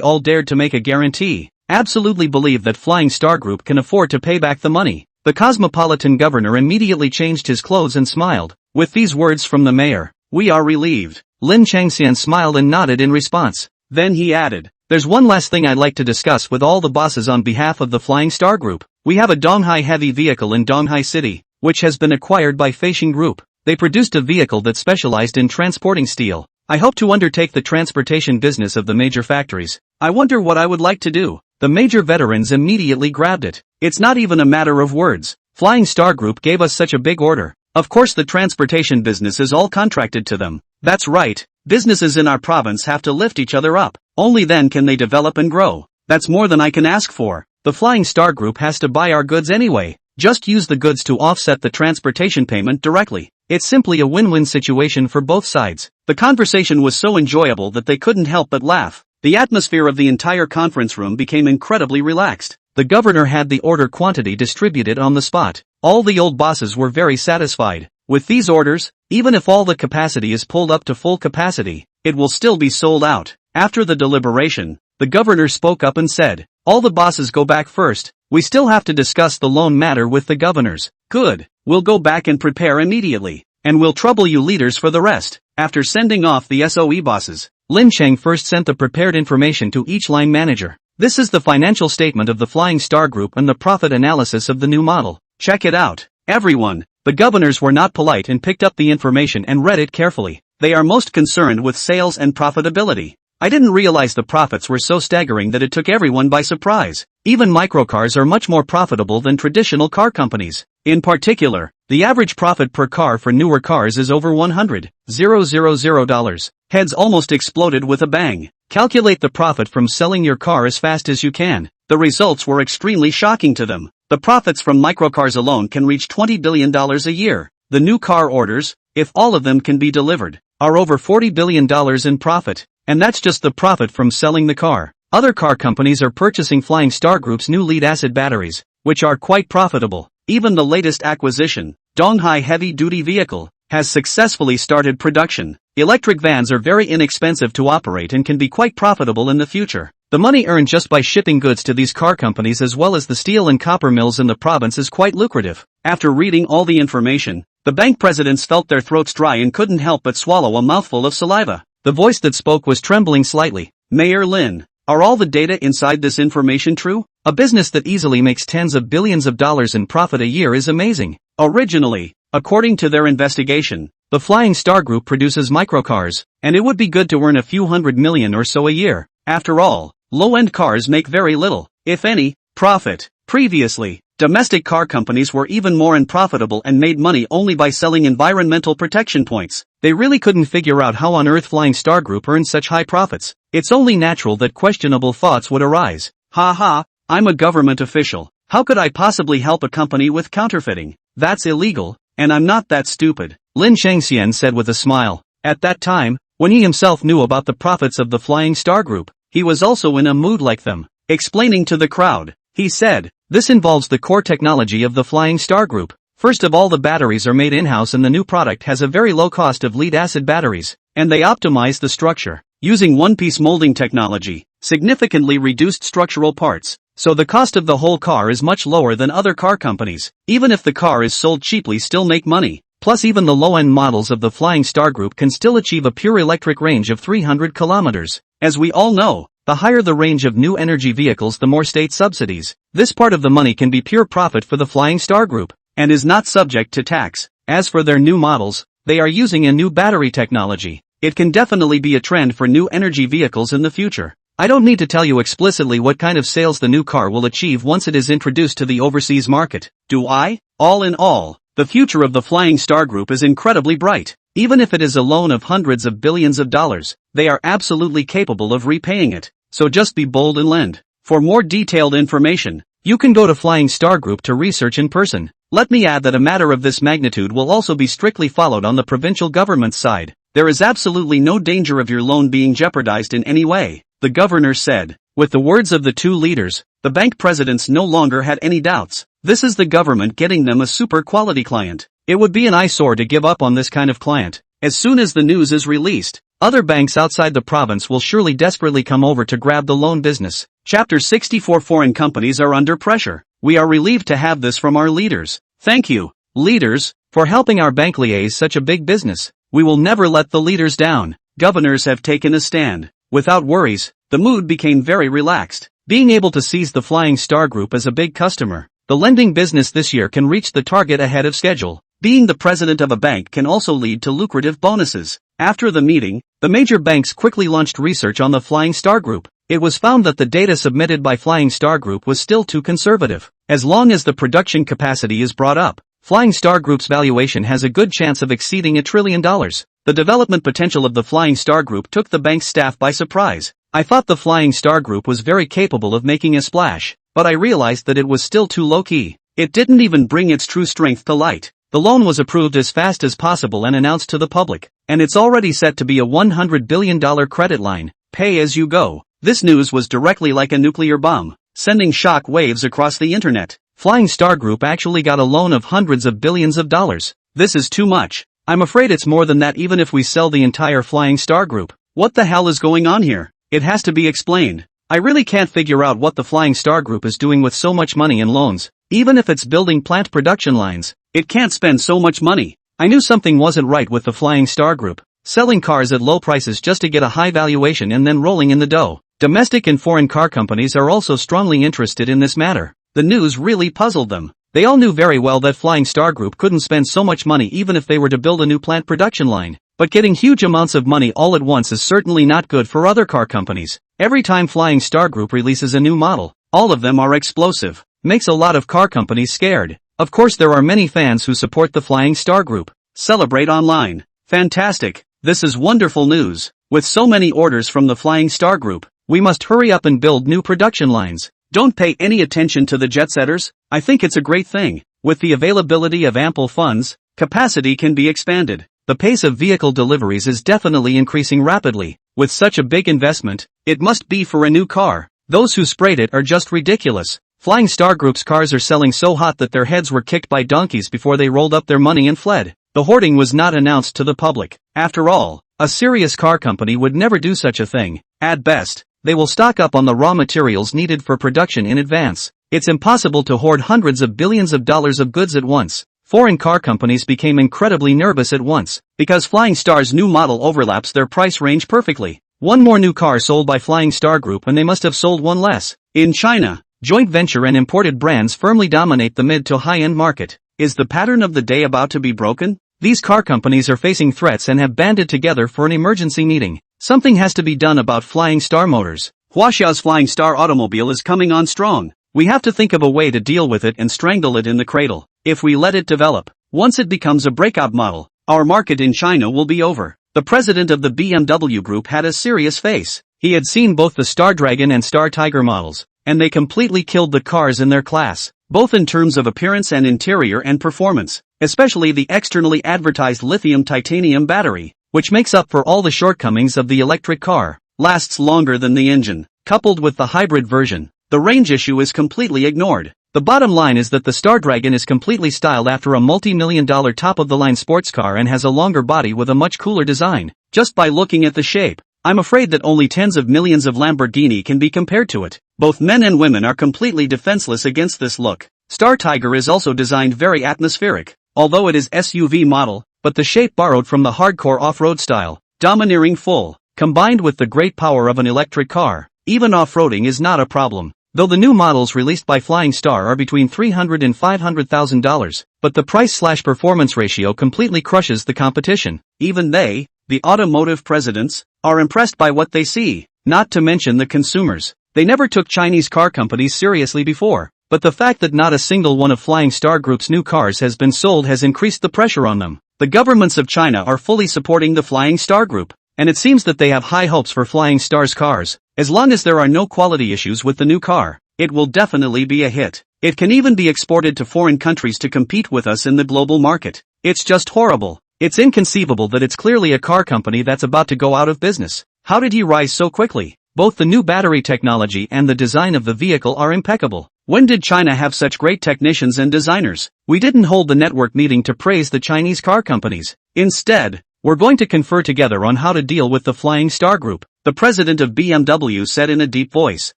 all dared to make a guarantee. Absolutely believe that Flying Star Group can afford to pay back the money. The cosmopolitan governor immediately changed his clothes and smiled. With these words from the mayor, we are relieved. Lin Chengxian smiled and nodded in response. Then he added, "There's one last thing I'd like to discuss with all the bosses on behalf of the Flying Star Group. We have a Donghai heavy vehicle in Donghai City, which has been acquired by Feishing Group. They produced a vehicle that specialized in transporting steel. I hope to undertake the transportation business of the major factories. I wonder what I would like to do." The major veterans immediately grabbed it. "It's not even a matter of words. Flying Star Group gave us such a big order. Of course the transportation business is all contracted to them." "That's right. Businesses in our province have to lift each other up. Only then can they develop and grow. That's more than I can ask for. The Flying Star Group has to buy our goods anyway. Just use the goods to offset the transportation payment directly. It's simply a win-win situation for both sides." The conversation was so enjoyable that they couldn't help but laugh. The atmosphere of the entire conference room became incredibly relaxed. The governor had the order quantity distributed on the spot. All the old bosses were very satisfied. With these orders, even if all the capacity is pulled up to full capacity, it will still be sold out. After the deliberation, the governor spoke up and said, "All the bosses go back first. We still have to discuss the loan matter with the governors." "Good. We'll go back and prepare immediately. And we'll trouble you leaders for the rest." After sending off the SOE bosses, Lin Cheng first sent the prepared information to each line manager. "This is the financial statement of the Flying Star Group and the profit analysis of the new model. Check it out, everyone." The governors were not polite and picked up the information and read it carefully. They are most concerned with sales and profitability. I didn't realize the profits were so staggering that it took everyone by surprise. Even microcars are much more profitable than traditional car companies. In particular, the average profit per car for newer cars is over $100,000. Heads almost exploded with a bang. Calculate the profit from selling your car as fast as you can. The results were extremely shocking to them. The profits from microcars alone can reach $20 billion a year. The new car orders, if all of them can be delivered, are over $40 billion in profit. And that's just the profit from selling the car. Other car companies are purchasing Flying Star Group's new lead-acid batteries, which are quite profitable. Even the latest acquisition, Donghai Heavy Duty Vehicle, has successfully started production. Electric vans are very inexpensive to operate and can be quite profitable in the future. The money earned just by shipping goods to these car companies as well as the steel and copper mills in the province is quite lucrative. After reading all the information, the bank presidents felt their throats dry and couldn't help but swallow a mouthful of saliva. The voice that spoke was trembling slightly. "Mayor Lin, are all the data inside this information true? A business that easily makes tens of billions of dollars in profit a year is amazing. Originally, according to their investigation, the Flying Star Group produces microcars, and it would be good to earn a few $100 million or so a year. After all, low-end cars make very little, if any, profit. Previously, domestic car companies were even more unprofitable and made money only by selling environmental protection points. They really couldn't figure out how on earth Flying Star Group earned such high profits. It's only natural that questionable thoughts would arise. Ha, I'm a government official. How could I possibly help a company with counterfeiting? That's illegal, and I'm not that stupid," Lin Chengxian said with a smile. At that time, when he himself knew about the profits of the Flying Star Group, he was also in a mood like them. Explaining to the crowd, he said, "This involves the core technology of the Flying Star Group. First of all, the batteries are made in-house and the new product has a very low cost of lead-acid batteries, and they optimize the structure, using one-piece molding technology, significantly reduced structural parts, so the cost of the whole car is much lower than other car companies. Even if the car is sold cheaply, still make money. Plus even the low-end models of the Flying Star Group can still achieve a pure electric range of 300 kilometers. As we all know, the higher the range of new energy vehicles, the more state subsidies. This part of the money can be pure profit for the Flying Star Group, and is not subject to tax. As for their new models, they are using a new battery technology. It can definitely be a trend for new energy vehicles in the future. I don't need to tell you explicitly what kind of sales the new car will achieve once it is introduced to the overseas market, do I? All in all, the future of the Flying Star Group is incredibly bright. Even if it is a loan of hundreds of billions of dollars, they are absolutely capable of repaying it. So just be bold and lend. For more detailed information, you can go to Flying Star Group to research in person. Let me add that a matter of this magnitude will also be strictly followed on the provincial government's side. There is absolutely no danger of your loan being jeopardized in any way, the governor said. With the words of the two leaders, the bank presidents no longer had any doubts. This is the government getting them a super quality client. It would be an eyesore to give up on this kind of client. As soon as the news is released, other banks outside the province will surely desperately come over to grab the loan business. Chapter 64. Foreign companies are under pressure. We are relieved to have this from our leaders. Thank you, leaders, for helping our bank liaise such a big business. We will never let the leaders down. Governors have taken a stand. Without worries, the mood became very relaxed. Being able to seize the Flying Star Group as a big customer, the lending business this year can reach the target ahead of schedule. Being the president of a bank can also lead to lucrative bonuses. After the meeting, the major banks quickly launched research on the Flying Star Group. It was found that the data submitted by Flying Star Group was still too conservative. As long as the production capacity is brought up, Flying Star Group's valuation has a good chance of exceeding $1 trillion. The development potential of the Flying Star Group took the bank's staff by surprise. I thought the Flying Star Group was very capable of making a splash, but I realized that it was still too low-key. It didn't even bring its true strength to light. The loan was approved as fast as possible and announced to the public, and it's already set to be a $100 billion credit line, pay as you go. This news was directly like a nuclear bomb, sending shock waves across the internet. Flying Star Group actually got a loan of hundreds of billions of dollars. This is too much. I'm afraid it's more than that even if we sell the entire Flying Star Group. What the hell is going on here? It has to be explained. I really can't figure out what the Flying Star Group is doing with so much money in loans. Even if it's building plant production lines, it can't spend so much money. I knew something wasn't right with the Flying Star Group. Selling cars at low prices just to get a high valuation and then rolling in the dough. Domestic and foreign car companies are also strongly interested in this matter. The news really puzzled them. They all knew very well that Flying Star Group couldn't spend so much money even if they were to build a new plant production line. But getting huge amounts of money all at once is certainly not good for other car companies. Every time Flying Star Group releases a new model, all of them are explosive. Makes a lot of car companies scared. Of course there are many fans who support the Flying Star Group. Celebrate online. Fantastic. This is wonderful news. With so many orders from the Flying Star Group, we must hurry up and build new production lines. Don't pay any attention to the jet-setters. I think it's a great thing. With the availability of ample funds, capacity can be expanded. The pace of vehicle deliveries is definitely increasing rapidly. With such a big investment, it must be for a new car. Those who sprayed it are just ridiculous. Flying Star Group's cars are selling so hot that their heads were kicked by donkeys before they rolled up their money and fled. The hoarding was not announced to the public. After all, a serious car company would never do such a thing. At best, they will stock up on the raw materials needed for production in advance. It's impossible to hoard hundreds of billions of dollars of goods at once. Foreign car companies became incredibly nervous at once, because Flying Star's new model overlaps their price range perfectly. One more new car sold by Flying Star Group and they must have sold one less. In China, joint venture and imported brands firmly dominate the mid to high-end market. Is the pattern of the day about to be broken? These car companies are facing threats and have banded together for an emergency meeting. Something has to be done about Flying Star Motors. Huaxiao's Flying Star automobile is coming on strong. We have to think of a way to deal with it and strangle it in the cradle. If we let it develop, once it becomes a breakout model, our market in China will be over. The president of the BMW Group had a serious face. He had seen both the Star Dragon and Star Tiger models, and they completely killed the cars in their class, both in terms of appearance and interior and performance, especially the externally advertised lithium titanium battery, which makes up for all the shortcomings of the electric car, lasts longer than the engine. Coupled with the hybrid version, the range issue is completely ignored. The bottom line is that the Star Dragon is completely styled after a multi-million-dollar top-of-the-line sports car and has a longer body with a much cooler design. Just by looking at the shape, I'm afraid that only tens of millions of Lamborghini can be compared to it. Both men and women are completely defenseless against this look. Star Tiger is also designed very atmospheric, although it is SUV model, but the shape borrowed from the hardcore off-road style, domineering full, combined with the great power of an electric car. Even off-roading is not a problem. Though the new models released by Flying Star are between $300,000 and $500,000, but the price/performance ratio completely crushes the competition. Even they, the automotive presidents, are impressed by what they see, not to mention the consumers. They never took Chinese car companies seriously before, but the fact that not a single one of Flying Star Group's new cars has been sold has increased the pressure on them. The governments of China are fully supporting the Flying Star Group, and it seems that they have high hopes for Flying Star's cars. As long as there are no quality issues with the new car, it will definitely be a hit. It can even be exported to foreign countries to compete with us in the global market. It's just horrible. It's inconceivable that it's clearly a car company that's about to go out of business. How did he rise so quickly? Both the new battery technology and the design of the vehicle are impeccable. When did China have such great technicians and designers? We didn't hold the network meeting to praise the Chinese car companies. Instead, we're going to confer together on how to deal with the Flying Star Group, the president of BMW said in a deep voice.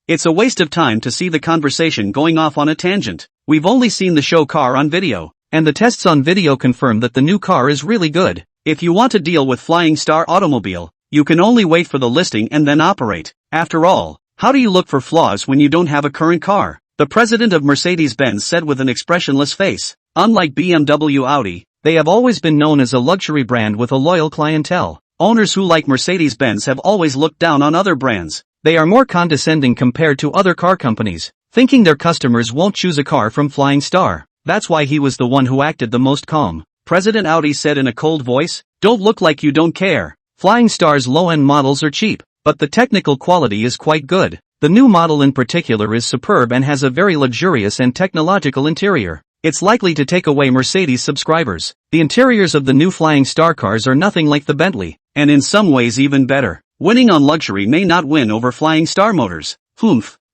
It's a waste of time to see the conversation going off on a tangent. We've only seen the show car on video, and the tests on video confirm that the new car is really good. If you want to deal with Flying Star automobile, You can only wait for the listing and then operate. After all, how do you look for flaws when you don't have a current car? The president of Mercedes-Benz said with an expressionless face. Unlike BMW Audi, they have always been known as a luxury brand with a loyal clientele. Owners who like Mercedes-Benz have always looked down on other brands. They are more condescending compared to other car companies, thinking their customers won't choose a car from Flying Star. That's why he was the one who acted the most calm. President Audi said in a cold voice, "Don't look like you don't care. Flying Star's low-end models are cheap, but the technical quality is quite good. The new model in particular is superb and has a very luxurious and technological interior. It's likely to take away Mercedes subscribers. The interiors of the new Flying Star cars are nothing like the Bentley, and in some ways even better. Winning on luxury may not win over Flying Star motors.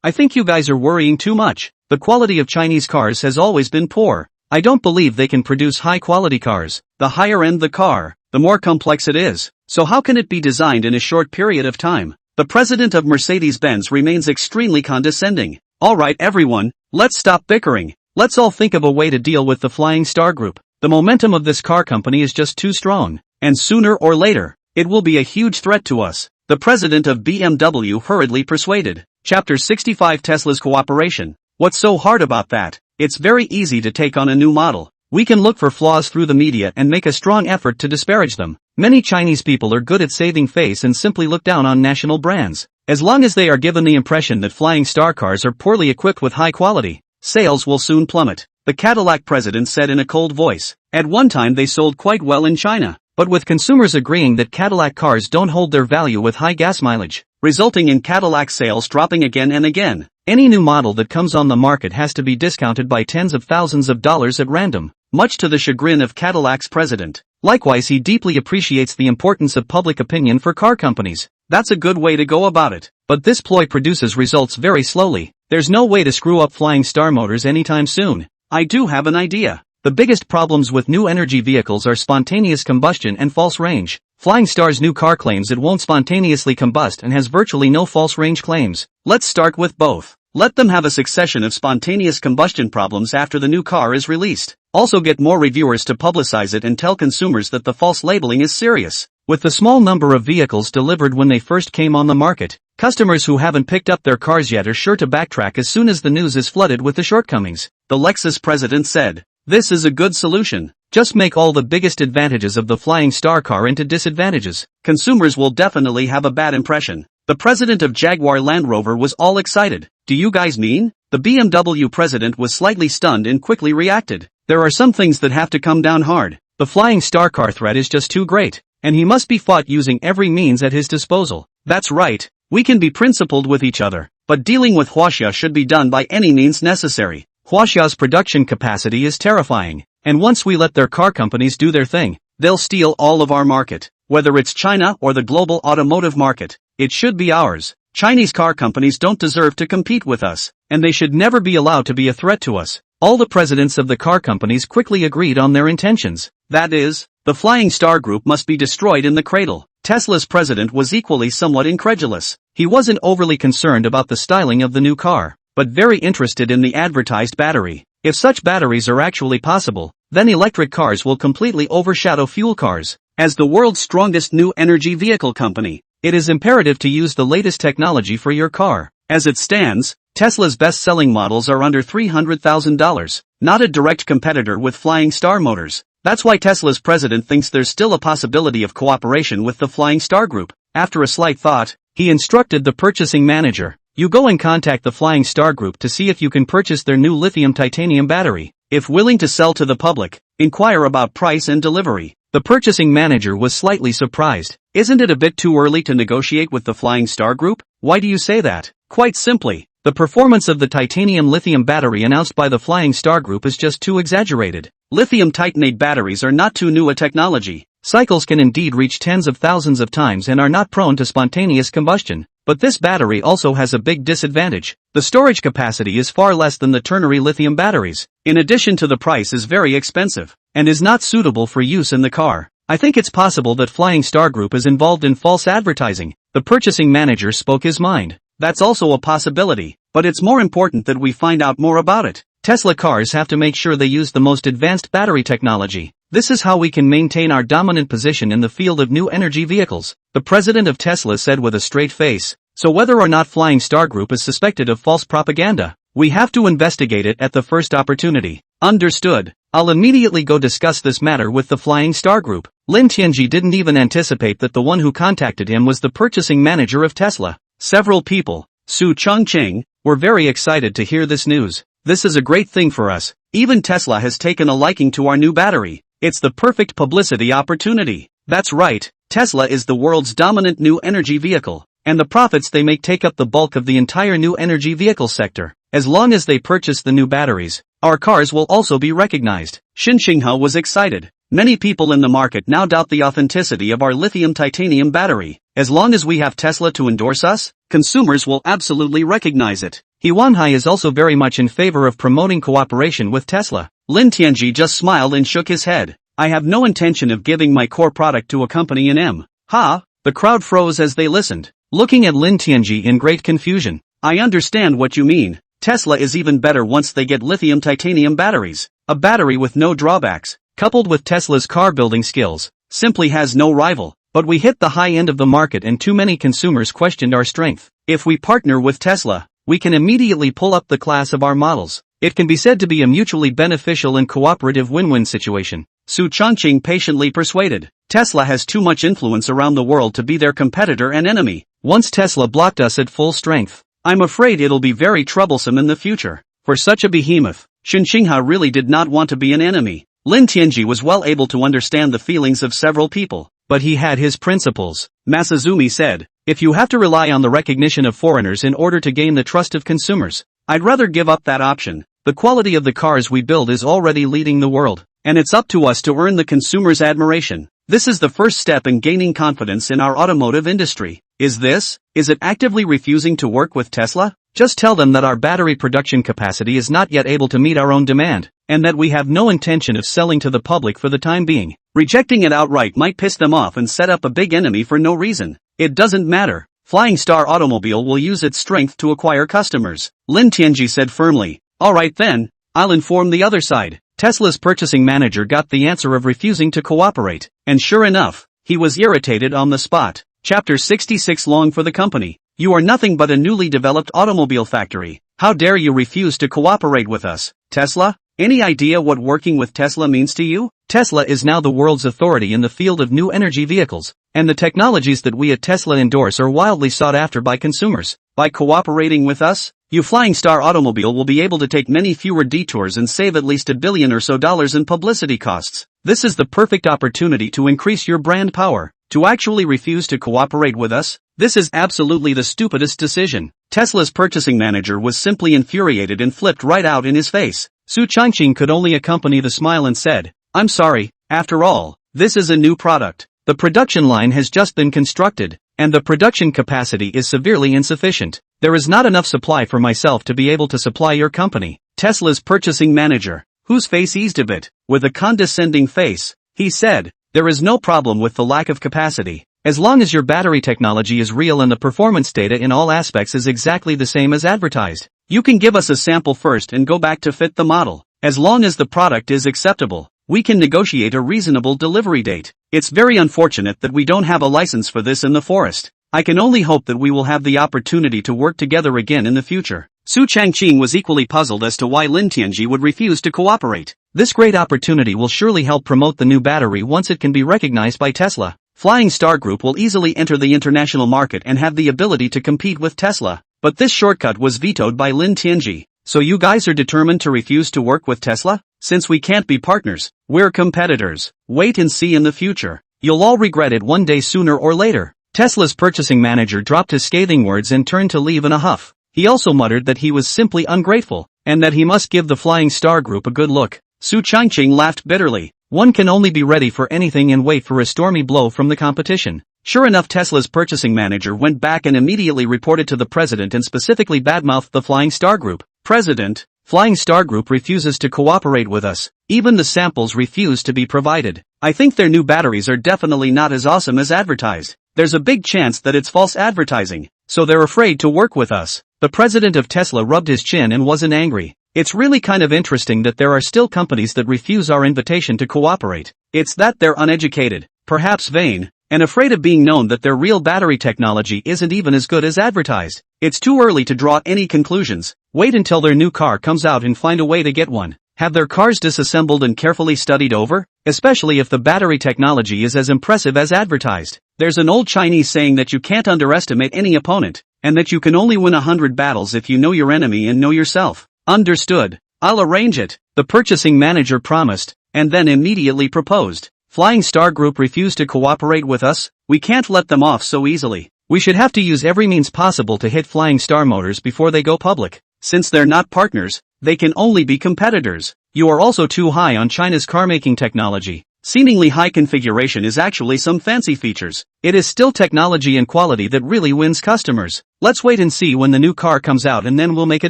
I think you guys are worrying too much. The quality of Chinese cars has always been poor. I don't believe they can produce high-quality cars. The higher end the car, the more complex it is. So how can it be designed in a short period of time?" The president of Mercedes-Benz remains extremely condescending. "Alright everyone, let's stop bickering. Let's all think of a way to deal with the Flying Star Group. The momentum of this car company is just too strong, and sooner or later, it will be a huge threat to us." The president of BMW hurriedly persuaded. Chapter 65 Tesla's Cooperation. What's so hard about that? It's very easy to take on a new model. We can look for flaws through the media and make a strong effort to disparage them. Many Chinese people are good at saving face and simply look down on national brands. As long as they are given the impression that Flying Star cars are poorly equipped with high quality, sales will soon plummet. The Cadillac president said in a cold voice. At one time they sold quite well in China, but with consumers agreeing that Cadillac cars don't hold their value with high gas mileage, resulting in Cadillac sales dropping again and again. Any new model that comes on the market has to be discounted by tens of thousands of dollars at random, much to the chagrin of Cadillac's president. Likewise, he deeply appreciates the importance of public opinion for car companies. That's a good way to go about it. But this ploy produces results very slowly. There's no way to screw up Flying Star motors anytime soon. I do have an idea. The biggest problems with new energy vehicles are spontaneous combustion and false range. Flying Star's new car claims it won't spontaneously combust and has virtually no false range claims. Let's start with both. Let them have a succession of spontaneous combustion problems after the new car is released. Also get more reviewers to publicize it and tell consumers that the false labeling is serious. With the small number of vehicles delivered when they first came on the market, customers who haven't picked up their cars yet are sure to backtrack as soon as the news is flooded with the shortcomings. The Lexus president said, "This is a good solution. Just make all the biggest advantages of the Flying Star car into disadvantages. Consumers will definitely have a bad impression." The president of Jaguar Land Rover was all excited. "Do you guys mean?" The BMW president was slightly stunned and quickly reacted. "There are some things that have to come down hard. The Flying Star car threat is just too great, and he must be fought using every means at his disposal." "That's right. We can be principled with each other, but dealing with Huaxia should be done by any means necessary. Huaxia's production capacity is terrifying, and once we let their car companies do their thing, they'll steal all of our market. Whether it's China or the global automotive market, it should be ours. Chinese car companies don't deserve to compete with us, and they should never be allowed to be a threat to us." All the presidents of the car companies quickly agreed on their intentions. That is, the Flying Star Group must be destroyed in the cradle. Tesla's president was equally somewhat incredulous. He wasn't overly concerned about the styling of the new car, but very interested in the advertised battery. If such batteries are actually possible, then electric cars will completely overshadow fuel cars. As the world's strongest new energy vehicle company, it is imperative to use the latest technology for your car. As it stands, Tesla's best-selling models are under $300,000, not a direct competitor with Flying Star motors. That's why Tesla's president thinks there's still a possibility of cooperation with the Flying Star Group. After a slight thought, he instructed the purchasing manager, "You go and contact the Flying Star Group to see if you can purchase their new lithium titanium battery. If willing to sell to the public, inquire about price and delivery." The purchasing manager was slightly surprised. "Isn't it a bit too early to negotiate with the Flying Star Group?" "Why do you say that?" "Quite simply, the performance of the titanium lithium battery announced by the Flying Star Group is just too exaggerated. Lithium titanate batteries are not too new a technology. Cycles can indeed reach tens of thousands of times and are not prone to spontaneous combustion. But this battery also has a big disadvantage. The storage capacity is far less than the ternary lithium batteries. In addition to the price is very expensive, and is not suitable for use in the car. I think it's possible that Flying Star Group is involved in false advertising." The purchasing manager spoke his mind. "That's also a possibility, but it's more important that we find out more about it. Tesla cars have to make sure they use the most advanced battery technology. This is how we can maintain our dominant position in the field of new energy vehicles, the president of Tesla said with a straight face. So whether or not Flying Star Group is suspected of false propaganda, we have to investigate it at the first opportunity. Understood. I'll immediately go discuss this matter with the Flying Star Group. Lin Tianji didn't even anticipate that the one who contacted him was the purchasing manager of Tesla. Several people, Su Chongqing, were very excited to hear this news. This is a great thing for us. Even Tesla has taken a liking to our new battery. It's the perfect publicity opportunity. That's right, Tesla is the world's dominant new energy vehicle, and the profits they make take up the bulk of the entire new energy vehicle sector. As long as they purchase the new batteries, our cars will also be recognized. Xin Xinghe was excited. Many people in the market now doubt the authenticity of our lithium-titanium battery. As long as we have Tesla to endorse us, consumers will absolutely recognize it. He Wanhai is also very much in favor of promoting cooperation with Tesla. Lin Tianji just smiled and shook his head. I have no intention of giving my core product to a company in M. Ha! The crowd froze as they listened, looking at Lin Tianji in great confusion. I understand what you mean. Tesla is even better once they get lithium-titanium batteries. A battery with no drawbacks, coupled with Tesla's car-building skills, simply has no rival. But we hit the high end of the market and too many consumers questioned our strength. If we partner with Tesla, we can immediately pull up the class of our models. It can be said to be a mutually beneficial and cooperative win-win situation. Su Chongqing patiently persuaded. Tesla has too much influence around the world to be their competitor and enemy. Once Tesla blocked us at full strength, I'm afraid it'll be very troublesome in the future. For such a behemoth, Xin Xinghe really did not want to be an enemy. Lin Tianji was well able to understand the feelings of several people, but he had his principles. Masazumi said, if you have to rely on the recognition of foreigners in order to gain the trust of consumers, I'd rather give up that option. The quality of the cars we build is already leading the world, and it's up to us to earn the consumer's admiration. This is the first step in gaining confidence in our automotive industry. Is it actively refusing to work with Tesla? Just tell them that our battery production capacity is not yet able to meet our own demand, and that we have no intention of selling to the public for the time being. Rejecting it outright might piss them off and set up a big enemy for no reason. It doesn't matter. Flying Star Automobile will use its strength to acquire customers. Lin Tianji said firmly. Alright then, I'll inform the other side. Tesla's purchasing manager got the answer of refusing to cooperate, and sure enough, he was irritated on the spot. Chapter 66 Long for the company. You are nothing but a newly developed automobile factory. How dare you refuse to cooperate with us, Tesla? Any idea what working with Tesla means to you? Tesla is now the world's authority in the field of new energy vehicles, and the technologies that we at Tesla endorse are wildly sought after by consumers. By cooperating with us, you Flying Star Automobile will be able to take many fewer detours and save at least $1 billion or so in publicity costs. This is the perfect opportunity to increase your brand power. To actually refuse to cooperate with us? This is absolutely the stupidest decision. Tesla's purchasing manager was simply infuriated and flipped right out in his face. Su Chongqing could only accompany the smile and said, I'm sorry, after all, this is a new product. The production line has just been constructed, and the production capacity is severely insufficient. There is not enough supply for myself to be able to supply your company. Tesla's purchasing manager, whose face eased a bit, with a condescending face, he said, there is no problem with the lack of capacity. As long as your battery technology is real and the performance data in all aspects is exactly the same as advertised, you can give us a sample first and go back to fit the model. As long as the product is acceptable, we can negotiate a reasonable delivery date. It's very unfortunate that we don't have a license for this in the forest. I can only hope that we will have the opportunity to work together again in the future. Su Chongqing was equally puzzled as to why Lin Tianji would refuse to cooperate. This great opportunity will surely help promote the new battery once it can be recognized by Tesla. Flying Star Group will easily enter the international market and have the ability to compete with Tesla. But this shortcut was vetoed by Lin Tianji. So you guys are determined to refuse to work with Tesla? Since we can't be partners, we're competitors. Wait and see in the future. You'll all regret it one day sooner or later. Tesla's purchasing manager dropped his scathing words and turned to leave in a huff. He also muttered that he was simply ungrateful, and that he must give the Flying Star Group a good look. Su Chongqing laughed bitterly. One can only be ready for anything and wait for a stormy blow from the competition. Sure enough, Tesla's purchasing manager went back and immediately reported to the president and specifically badmouthed the Flying Star Group. President, Flying Star Group refuses to cooperate with us. Even the samples refuse to be provided. I think their new batteries are definitely not as awesome as advertised. There's a big chance that it's false advertising, so they're afraid to work with us. The president of Tesla rubbed his chin and wasn't angry. It's really kind of interesting that there are still companies that refuse our invitation to cooperate. It's that they're uneducated, perhaps vain, and afraid of being known that their real battery technology isn't even as good as advertised. It's too early to draw any conclusions. Wait until their new car comes out and find a way to get one. Have their cars disassembled and carefully studied over? Especially if the battery technology is as impressive as advertised. There's an old Chinese saying that you can't underestimate any opponent, and that you can only win 100 battles if you know your enemy and know yourself. Understood. I'll arrange it, the purchasing manager promised, and then immediately proposed. Flying Star Group refused to cooperate with us? We can't let them off so easily. We should have to use every means possible to hit Flying Star Motors before they go public. Since they're not partners, they can only be competitors. You are also too high on China's car-making technology. Seemingly high configuration is actually some fancy features. It is still technology and quality that really wins customers. Let's wait and see when the new car comes out and then we'll make a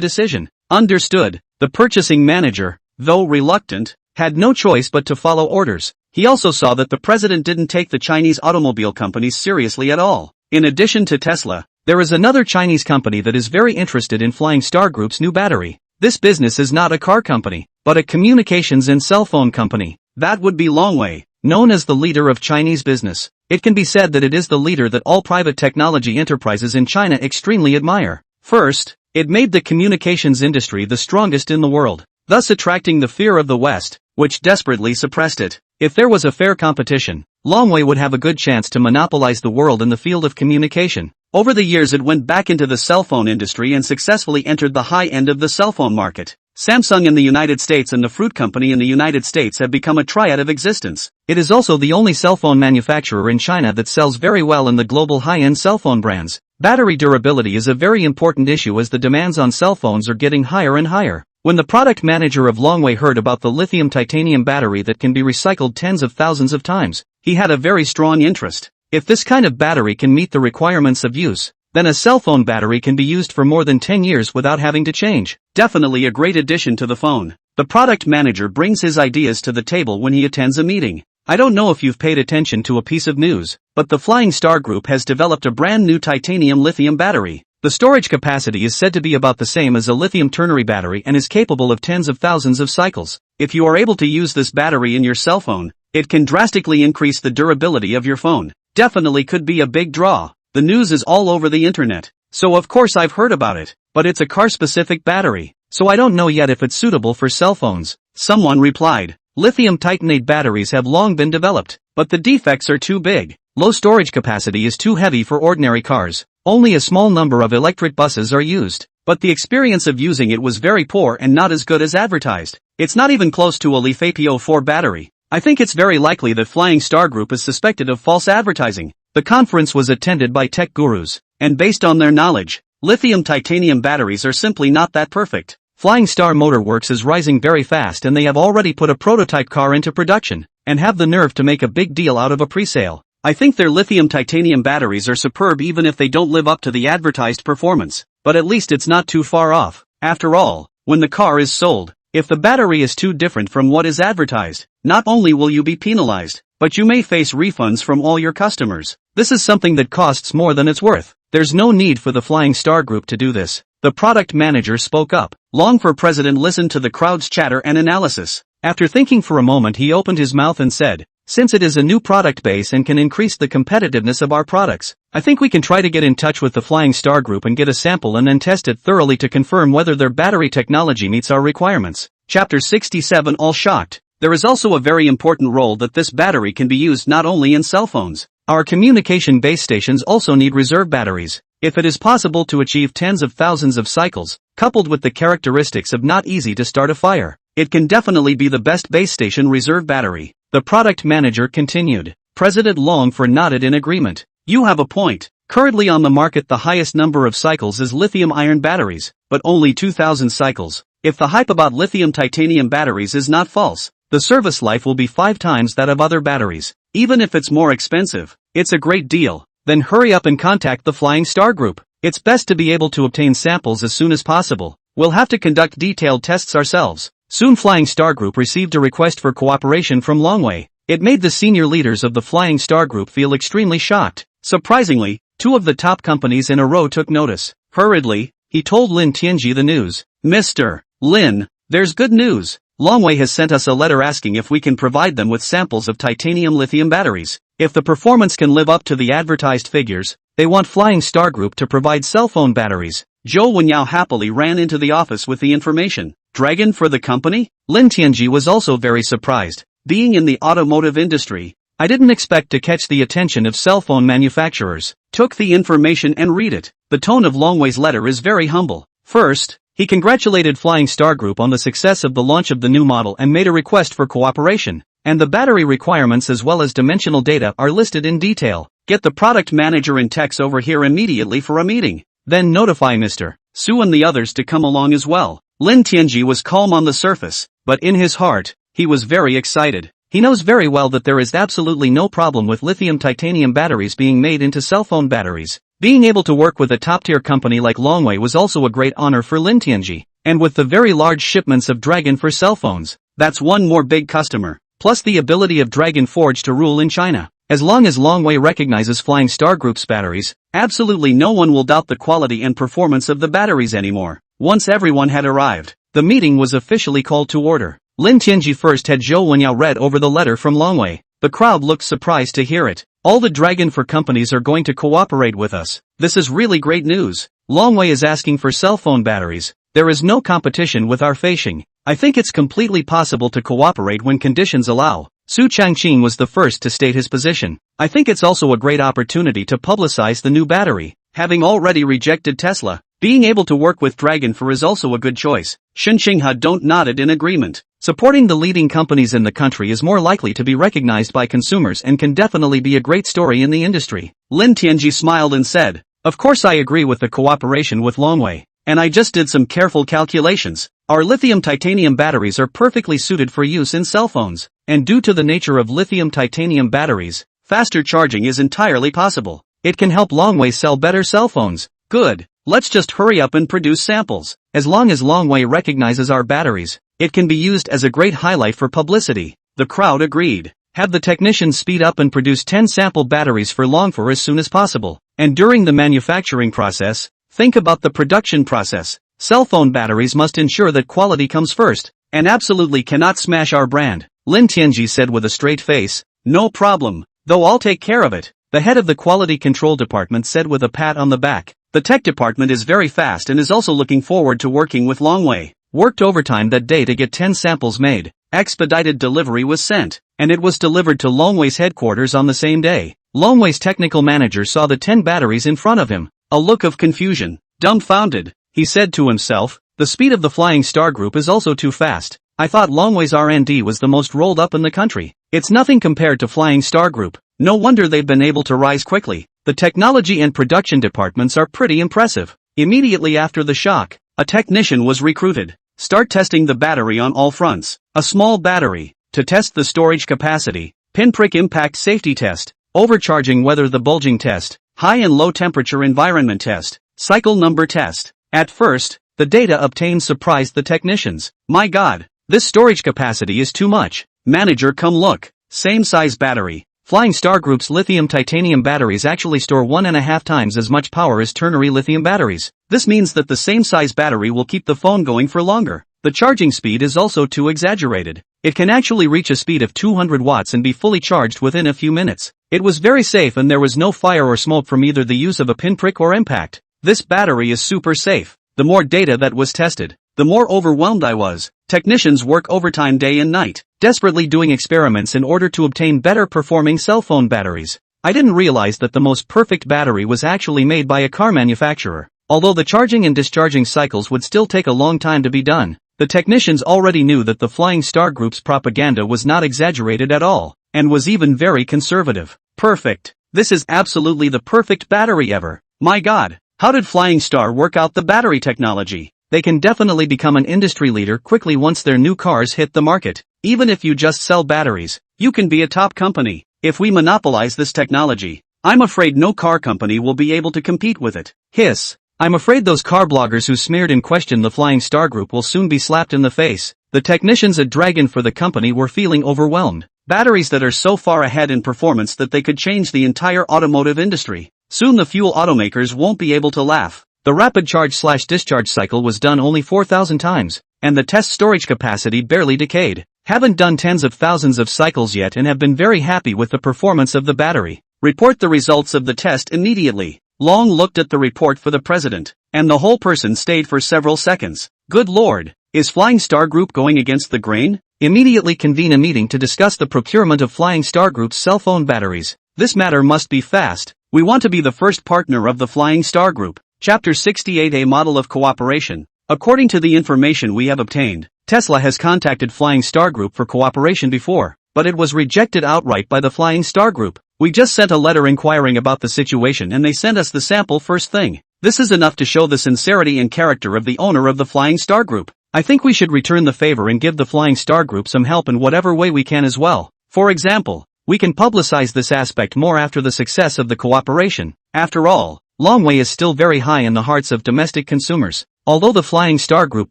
decision. Understood. The purchasing manager, though reluctant, had no choice but to follow orders. He also saw that the president didn't take the Chinese automobile companies seriously at all. In addition to Tesla, there is another Chinese company that is very interested in Flying Star Group's new battery. This business is not a car company, but a communications and cell phone company. That would be Longwei, known as the leader of Chinese business. It can be said that it is the leader that all private technology enterprises in China extremely admire. First, it made the communications industry the strongest in the world, thus attracting the fear of the West, which desperately suppressed it. If there was a fair competition, Longwei would have a good chance to monopolize the world in the field of communication. Over the years it went back into the cell phone industry and successfully entered the high end of the cell phone market. Samsung in the United States and the Fruit Company in the United States have become a triad of existence. It is also the only cell phone manufacturer in China that sells very well in the global high-end cell phone brands. Battery durability is a very important issue as the demands on cell phones are getting higher and higher. When the product manager of Longwei heard about the lithium titanium battery that can be recycled tens of thousands of times, he had a very strong interest. If this kind of battery can meet the requirements of use, then a cell phone battery can be used for more than 10 years without having to change. Definitely a great addition to the phone. The product manager brings his ideas to the table when he attends a meeting. I don't know if you've paid attention to a piece of news, but the Flying Star Group has developed a brand new titanium lithium battery. The storage capacity is said to be about the same as a lithium ternary battery and is capable of tens of thousands of cycles. If you are able to use this battery in your cell phone, it can drastically increase the durability of your phone. Definitely could be a big draw. The news is all over the internet, so of course I've heard about it, but it's a car-specific battery, so I don't know yet if it's suitable for cell phones. Someone replied, lithium titanate batteries have long been developed, but the defects are too big. Low storage capacity is too heavy for ordinary cars. Only a small number of electric buses are used, but the experience of using it was very poor and not as good as advertised. It's not even close to a LiFePO4 battery. I think it's very likely that Flying Star Group is suspected of false advertising. The conference was attended by tech gurus, and based on their knowledge, lithium titanium batteries are simply not that perfect. Flying Star Motor Works is rising very fast and they have already put a prototype car into production, and have the nerve to make a big deal out of a pre-sale. I think their lithium titanium batteries are superb even if they don't live up to the advertised performance, but at least it's not too far off. After all, when the car is sold, if the battery is too different from what is advertised, not only will you be penalized, but you may face refunds from all your customers. This is something that costs more than it's worth. There's no need for the Flying Star Group to do this. The product manager spoke up. Long for president listened to the crowd's chatter and analysis. After thinking for a moment he opened his mouth and said, since it is a new product base and can increase the competitiveness of our products, I think we can try to get in touch with the Flying Star Group and get a sample and then test it thoroughly to confirm whether their battery technology meets our requirements. Chapter 67. All shocked. There is also a very important role that this battery can be used not only in cell phones. Our communication base stations also need reserve batteries. If it is possible to achieve tens of thousands of cycles, coupled with the characteristics of not easy to start a fire, it can definitely be the best base station reserve battery. The product manager continued. President Longfor nodded in agreement. You have a point. Currently on the market the highest number of cycles is lithium-ion batteries, but only 2,000 cycles. If the hype about lithium titanium batteries is not false, the service life will be 5 times that of other batteries. Even if it's more expensive, it's a great deal. Then hurry up and contact the Flying Star Group. It's best to be able to obtain samples as soon as possible. We'll have to conduct detailed tests ourselves. Soon Flying Star Group received a request for cooperation from Longwei. It made the senior leaders of the Flying Star Group feel extremely shocked. Surprisingly, 2 of the top companies in a row took notice. Hurriedly, he told Lin Tianji the news. Mr. Lin, There's good news. Longway has sent us a letter asking if we can provide them with samples of titanium lithium batteries. If the performance can live up to the advertised figures, they want Flying Star Group to provide cell phone batteries. Zhou Wenyao happily ran into the office with the information. Dragon for the company? Lin Tianji was also very surprised. Being in the automotive industry, I didn't expect to catch the attention of cell phone manufacturers. Took the information and read it. The tone of Longway's letter is very humble. First, he congratulated Flying Star Group on the success of the launch of the new model and made a request for cooperation. And the battery requirements as well as dimensional data are listed in detail. Get the product manager in techs over here immediately for a meeting. Then notify Mr. Su and the others to come along as well. Lin Tianji was calm on the surface, but in his heart, he was very excited. He knows very well that there is absolutely no problem with lithium titanium batteries being made into cell phone batteries. Being able to work with a top-tier company like Longway was also a great honor for Lin Tianji. And with the very large shipments of Dragon for cell phones, that's one more big customer. Plus the ability of Dragon Forge to rule in China. As long as Longway recognizes Flying Star Group's batteries, absolutely no one will doubt the quality and performance of the batteries anymore. Once everyone had arrived, the meeting was officially called to order. Lin Tianji first had Zhou Wenyao read over the letter from Longway. The crowd looked surprised to hear it. All the Dragon for companies are going to cooperate with us. This is really great news. Longway is asking for cell phone batteries. There is no competition with our Feishing. I think it's completely possible to cooperate when conditions allow. Su Changqing was the first to state his position. I think it's also a great opportunity to publicize the new battery. Having already rejected Tesla, being able to work with Dragon for is also a good choice. Shen Qinghe don't nodded in agreement. Supporting the leading companies in the country is more likely to be recognized by consumers and can definitely be a great story in the industry. Lin Tianji smiled and said, "Of course I agree with the cooperation with Longway. And I just did some careful calculations. Our lithium titanium batteries are perfectly suited for use in cell phones. And due to the nature of lithium titanium batteries, faster charging is entirely possible. It can help Longway sell better cell phones." Good. Let's just hurry up and produce samples. As long as Longway recognizes our batteries, it can be used as a great highlight for publicity. The crowd agreed. Have the technicians speed up and produce 10 sample batteries for Longfor as soon as possible. And during the manufacturing process, think about the production process. Cell phone batteries must ensure that quality comes first, and absolutely cannot smash our brand. Lin Tianji said with a straight face, "No problem, though I'll take care of it." The head of the quality control department said with a pat on the back. The tech department is very fast and is also looking forward to working with Longway. Worked overtime that day to get 10 samples made. Expedited delivery was sent, and it was delivered to Longway's headquarters on the same day. Longway's technical manager saw the 10 batteries in front of him. A look of confusion. Dumbfounded. He said to himself, the speed of the Flying Star Group is also too fast. I thought Longway's R&D was the most rolled up in the country. It's nothing compared to Flying Star Group. No wonder they've been able to rise quickly. The technology and production departments are pretty impressive. Immediately after the shock, a technician was recruited. Start testing the battery on all fronts. A small battery, to test the storage capacity. Pinprick impact safety test. Overcharging weather the bulging test. High and low temperature environment test. Cycle number test. At first, the data obtained surprised the technicians. My God, this storage capacity is too much. Manager, come look. Same size battery. Flying Star Group's lithium titanium batteries actually store 1.5 times as much power as ternary lithium batteries. This means that the same size battery will keep the phone going for longer. The charging speed is also too exaggerated. It can actually reach a speed of 200 watts and be fully charged within a few minutes. It was very safe and there was no fire or smoke from either the use of a pinprick or impact. This battery is super safe. The more data that was tested, the more overwhelmed I was. Technicians work overtime day and night, desperately doing experiments in order to obtain better performing cell phone batteries. I didn't realize that the most perfect battery was actually made by a car manufacturer. Although the charging and discharging cycles would still take a long time to be done, the technicians already knew that the Flying Star Group's propaganda was not exaggerated at all, and was even very conservative. Perfect. This is absolutely the perfect battery ever. My God, how did Flying Star work out the battery technology? They can definitely become an industry leader quickly once their new cars hit the market. Even if you just sell batteries, you can be a top company. If we monopolize this technology, I'm afraid no car company will be able to compete with it. Hiss. I'm afraid those car bloggers who smeared and questioned the Flying Star Group will soon be slapped in the face. The technicians at Dragon for the company were feeling overwhelmed. Batteries that are so far ahead in performance that they could change the entire automotive industry. Soon the fuel automakers won't be able to laugh. The rapid charge/discharge cycle was done only 4,000 times. and the test storage capacity barely decayed. Haven't done tens of thousands of cycles yet and have been very happy with the performance of the battery. Report the results of the test immediately. Long looked at the report for the president, and the whole person stayed for several seconds. Good lord, is Flying Star Group going against the grain? Immediately convene a meeting to discuss the procurement of Flying Star Group's cell phone batteries. This matter must be fast. We want to be the first partner of the Flying Star Group. Chapter 68, a model of cooperation. According to the information we have obtained, Tesla has contacted Flying Star Group for cooperation before, but it was rejected outright by the Flying Star Group. We just sent a letter inquiring about the situation and they sent us the sample first thing. This is enough to show the sincerity and character of the owner of the Flying Star Group. I think we should return the favor and give the Flying Star Group some help in whatever way we can as well. For example, we can publicize this aspect more after the success of the cooperation. After all, Longway is still very high in the hearts of domestic consumers. Although the Flying Star Group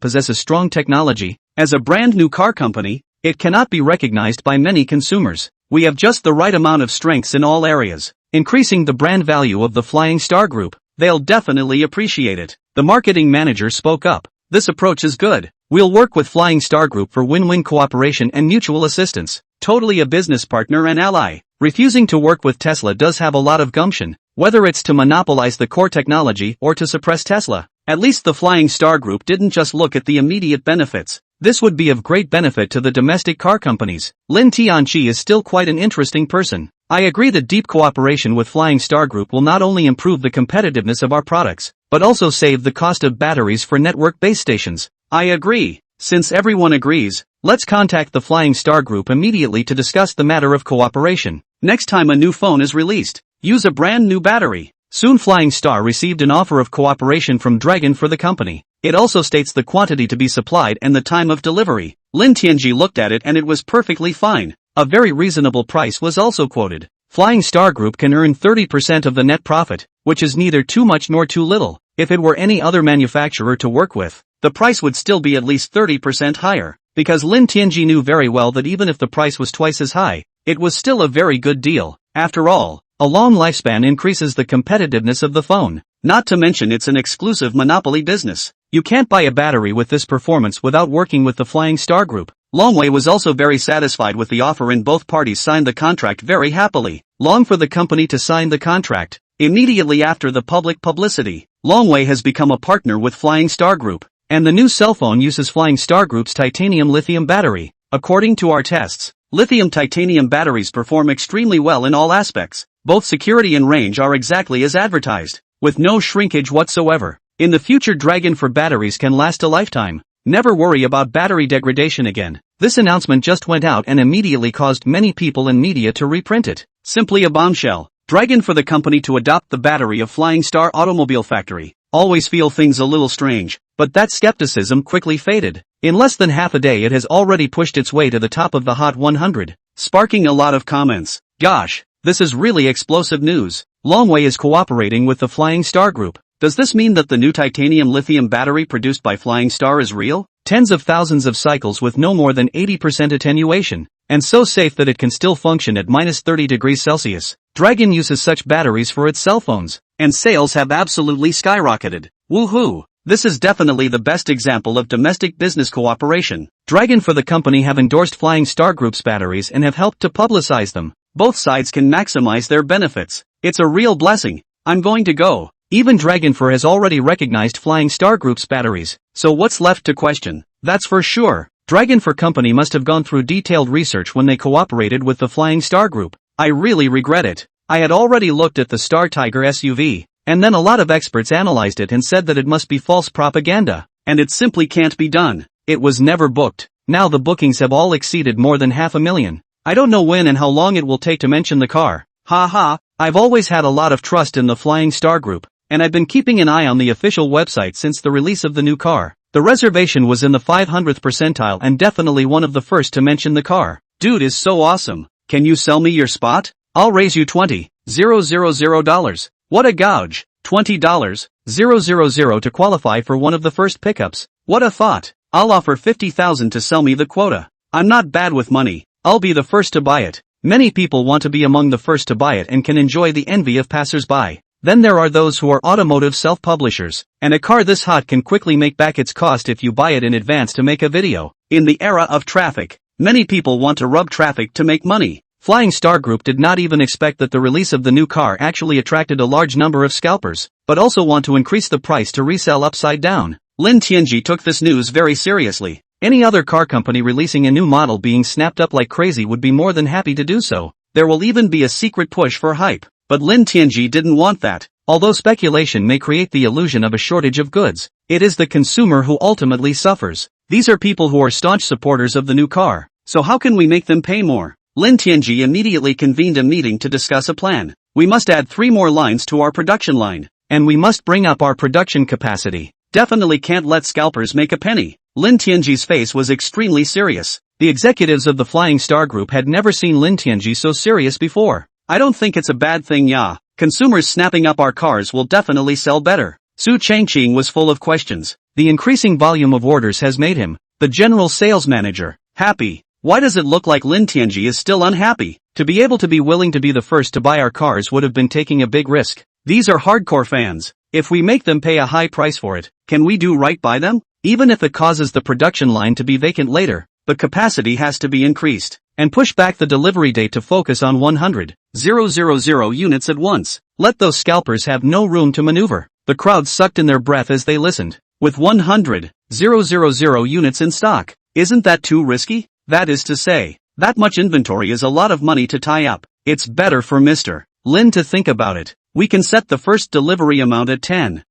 possesses strong technology, as a brand new car company, it cannot be recognized by many consumers. We have just the right amount of strengths in all areas, increasing the brand value of the Flying Star Group. They'll definitely appreciate it. The marketing manager spoke up. This approach is good. We'll work with Flying Star Group for win-win cooperation and mutual assistance. Totally a business partner and ally. Refusing to work with Tesla does have a lot of gumption, whether it's to monopolize the core technology or to suppress Tesla. At least the Flying Star Group didn't just look at the immediate benefits. This would be of great benefit to the domestic car companies. Lin Tianqi is still quite an interesting person. I agree that deep cooperation with Flying Star Group will not only improve the competitiveness of our products, but also save the cost of batteries for network base stations. I agree. Since everyone agrees, let's contact the Flying Star Group immediately to discuss the matter of cooperation. Next time a new phone is released, use a brand new battery. Soon Flying Star received an offer of cooperation from Dragon for the company. It also states the quantity to be supplied and the time of delivery. Lin Tianji looked at it and it was perfectly fine. A very reasonable price was also quoted. Flying Star Group can earn 30% of the net profit, which is neither too much nor too little. If it were any other manufacturer to work with, the price would still be at least 30% higher, because Lin Tianji knew very well that even if the price was twice as high, it was still a very good deal. After all, a long lifespan increases the competitiveness of the phone. Not to mention it's an exclusive monopoly business. You can't buy a battery with this performance without working with the Flying Star Group. Longway was also very satisfied with the offer and both parties signed the contract very happily. Long for the company to sign the contract. Immediately after the public publicity, Longway has become a partner with Flying Star Group, and the new cell phone uses Flying Star Group's titanium lithium battery. According to our tests, lithium titanium batteries perform extremely well in all aspects. Both security and range are exactly as advertised, with no shrinkage whatsoever. In the future, Dragon for batteries can last a lifetime. Never worry about battery degradation again. This announcement just went out and immediately caused many people and media to reprint it. Simply a bombshell. Dragon for the company to adopt the battery of Flying Star Automobile Factory. Always feel things a little strange, but that skepticism quickly faded. In less than half a day it has already pushed its way to the top of the Hot 100, sparking a lot of comments. Gosh, this is really explosive news. Longway is cooperating with the Flying Star Group. Does this mean that the new titanium lithium battery produced by Flying Star is real? Tens of thousands of cycles with no more than 80% attenuation, and so safe that it can still function at -30 degrees Celsius. Dragon uses such batteries for its cell phones, and sales have absolutely skyrocketed. Woohoo! This is definitely the best example of domestic business cooperation. Dragon for the company have endorsed Flying Star Group's batteries and have helped to publicize them. Both sides can maximize their benefits. It's a real blessing. I'm going to go. Even Dragonfor has already recognized Flying Star Group's batteries, so what's left to question? That's for sure. Dragonfor company must have gone through detailed research when they cooperated with the Flying Star Group. I really regret it. I had already looked at the Star Tiger SUV, and then a lot of experts analyzed it and said that it must be false propaganda, and it simply can't be done. It was never booked. Now the bookings have all exceeded more than 500,000. I don't know when and how long it will take to mention the car. Haha, I've always had a lot of trust in the Flying Star Group, and I've been keeping an eye on the official website since the release of the new car. The reservation was in the 500th percentile and definitely one of the first to mention the car. Dude is so awesome. Can you sell me your spot? I'll raise you $20,000. What a gouge. $20,000 to qualify for one of the first pickups. What a thought. I'll offer $50,000 to sell me the quota. I'm not bad with money. I'll be the first to buy it. Many people want to be among the first to buy it and can enjoy the envy of passers-by. Then there are those who are automotive self-publishers, and a car this hot can quickly make back its cost if you buy it in advance to make a video. In the era of traffic, many people want to rub traffic to make money. Flying Star Group did not even expect that the release of the new car actually attracted a large number of scalpers, but also want to increase the price to resell upside down. Lin Tianji took this news very seriously. Any other car company releasing a new model being snapped up like crazy would be more than happy to do so. There will even be a secret push for hype. But Lin Tianji didn't want that. Although speculation may create the illusion of a shortage of goods, it is the consumer who ultimately suffers. These are people who are staunch supporters of the new car. So how can we make them pay more? Lin Tianji immediately convened a meeting to discuss a plan. We must add 3 more lines to our production line. And we must bring up our production capacity. Definitely can't let scalpers make a penny. Lin Tianji's face was extremely serious. The executives of the Flying Star Group had never seen Lin Tianji so serious before. I don't think it's a bad thing, yeah. Consumers snapping up our cars will definitely sell better. Su Changqing was full of questions. The increasing volume of orders has made him, the general sales manager, happy. Why does it look like Lin Tianji is still unhappy? To be able to be willing to be the first to buy our cars would have been taking a big risk. These are hardcore fans. If we make them pay a high price for it, can we do right by them? Even if it causes the production line to be vacant later, the capacity has to be increased. And push back the delivery date to focus on 100,000 units at once. Let those scalpers have no room to maneuver. The crowd sucked in their breath as they listened. With 100,000 units in stock, isn't that too risky? That is to say, that much inventory is a lot of money to tie up. It's better for Mr. Lin to think about it. We can set the first delivery amount at 10,000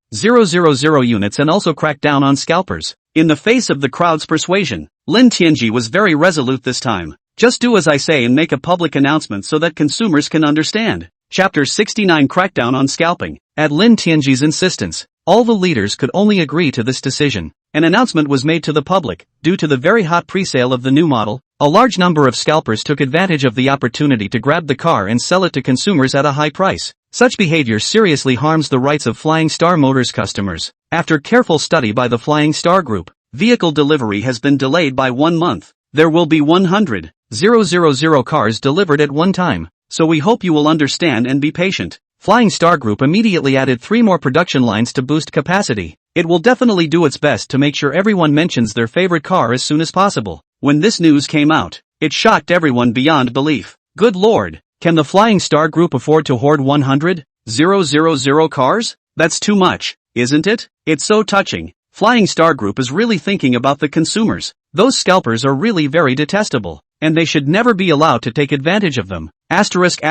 units and also crack down on scalpers. In the face of the crowd's persuasion, Lin Tianji was very resolute this time. Just do as I say and make a public announcement so that consumers can understand. Chapter 69 Crackdown on Scalping. At Lin Tianji's insistence, all the leaders could only agree to this decision. An announcement was made to the public. Due to the very hot pre-sale of the new model, a large number of scalpers took advantage of the opportunity to grab the car and sell it to consumers at a high price. Such behavior seriously harms the rights of Flying Star Motors customers. After careful study by the Flying Star Group, vehicle delivery has been delayed by 1 month. There will be 100,000 cars delivered at one time, so we hope you will understand and be patient. Flying Star Group immediately added 3 more production lines to boost capacity. It will definitely do its best to make sure everyone mentions their favorite car as soon as possible. When this news came out, it shocked everyone beyond belief. Good lord, can the Flying Star Group afford to hoard 100,000 cars? That's too much, isn't it? It's so touching. Flying Star Group is really thinking about the consumers. Those scalpers are really very detestable, and they should never be allowed to take advantage of them. Asterisk.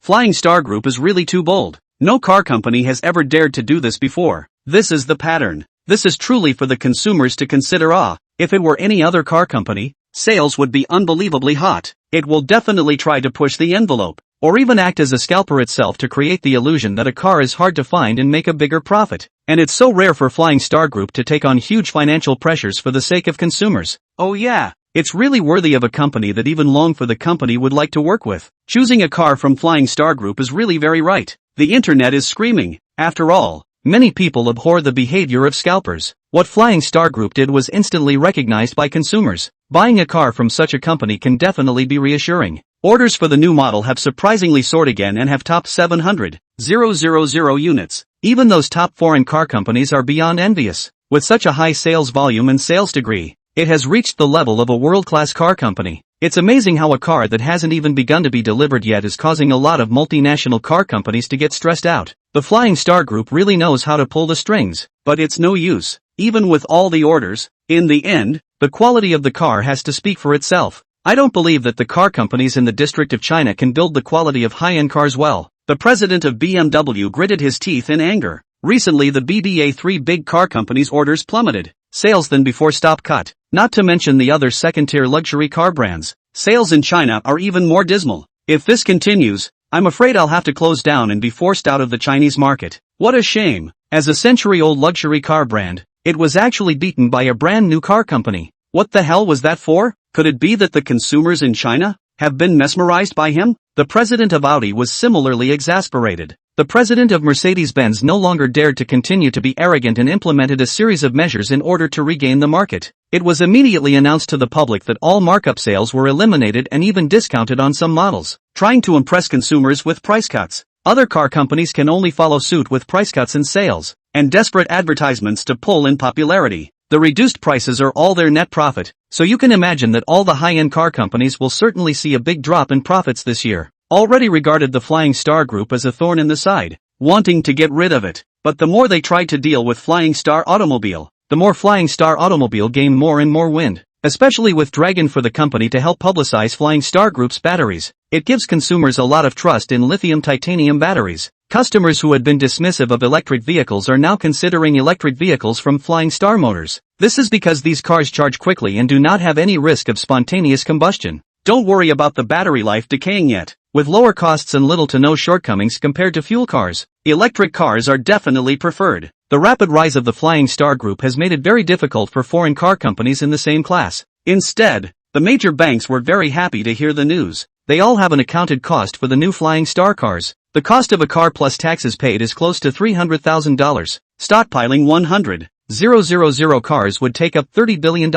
Flying Star Group is really too bold. No car company has ever dared to do this before. This is the pattern. This is truly for the consumers to consider. If it were any other car company, sales would be unbelievably hot. It will definitely try to push the envelope, or even act as a scalper itself to create the illusion that a car is hard to find and make a bigger profit. And it's so rare for Flying Star Group to take on huge financial pressures for the sake of consumers. Oh yeah, it's really worthy of a company that even long for the company would like to work with. Choosing a car from Flying Star Group is really very right. The internet is screaming. After all, many people abhor the behavior of scalpers. What Flying Star Group did was instantly recognized by consumers. Buying a car from such a company can definitely be reassuring. Orders for the new model have surprisingly soared again and have topped 700,000 units. Even those top foreign car companies are beyond envious. With such a high sales volume and sales degree, it has reached the level of a world-class car company. It's amazing how a car that hasn't even begun to be delivered yet is causing a lot of multinational car companies to get stressed out. The Flying Star Group really knows how to pull the strings, but it's no use. Even with all the orders, in the end, the quality of the car has to speak for itself. I don't believe that the car companies in the District of China can build the quality of high-end cars well. The president of BMW gritted his teeth in anger. Recently the BBA3 big car companies' orders plummeted. Sales then before stop cut. Not to mention the other second-tier luxury car brands. Sales in China are even more dismal. If this continues, I'm afraid I'll have to close down and be forced out of the Chinese market. What a shame. As a century-old luxury car brand, it was actually beaten by a brand new car company. What the hell was that for? Could it be that the consumers in China have been mesmerized by him? The president of Audi was similarly exasperated. The president of Mercedes-Benz no longer dared to continue to be arrogant and implemented a series of measures in order to regain the market. It was immediately announced to the public that all markup sales were eliminated and even discounted on some models, trying to impress consumers with price cuts. Other car companies can only follow suit with price cuts in sales, and desperate advertisements to pull in popularity. The reduced prices are all their net profit, so you can imagine that all the high-end car companies will certainly see a big drop in profits this year. Already regarded the Flying Star Group as a thorn in the side, wanting to get rid of it. But the more they tried to deal with Flying Star Automobile, the more Flying Star Automobile gained more and more wind. Especially with Dragon for the company to help publicize Flying Star Group's batteries. It gives consumers a lot of trust in lithium-titanium batteries. Customers who had been dismissive of electric vehicles are now considering electric vehicles from Flying Star Motors. This is because these cars charge quickly and do not have any risk of spontaneous combustion. Don't worry about the battery life decaying yet. With lower costs and little to no shortcomings compared to fuel cars, electric cars are definitely preferred. The rapid rise of the Flying Star Group has made it very difficult for foreign car companies in the same class. Instead, the major banks were very happy to hear the news. They all have an accounted cost for the new Flying Star cars. The cost of a car plus taxes paid is close to $300,000. Stockpiling 100,000 cars would take up $30 billion.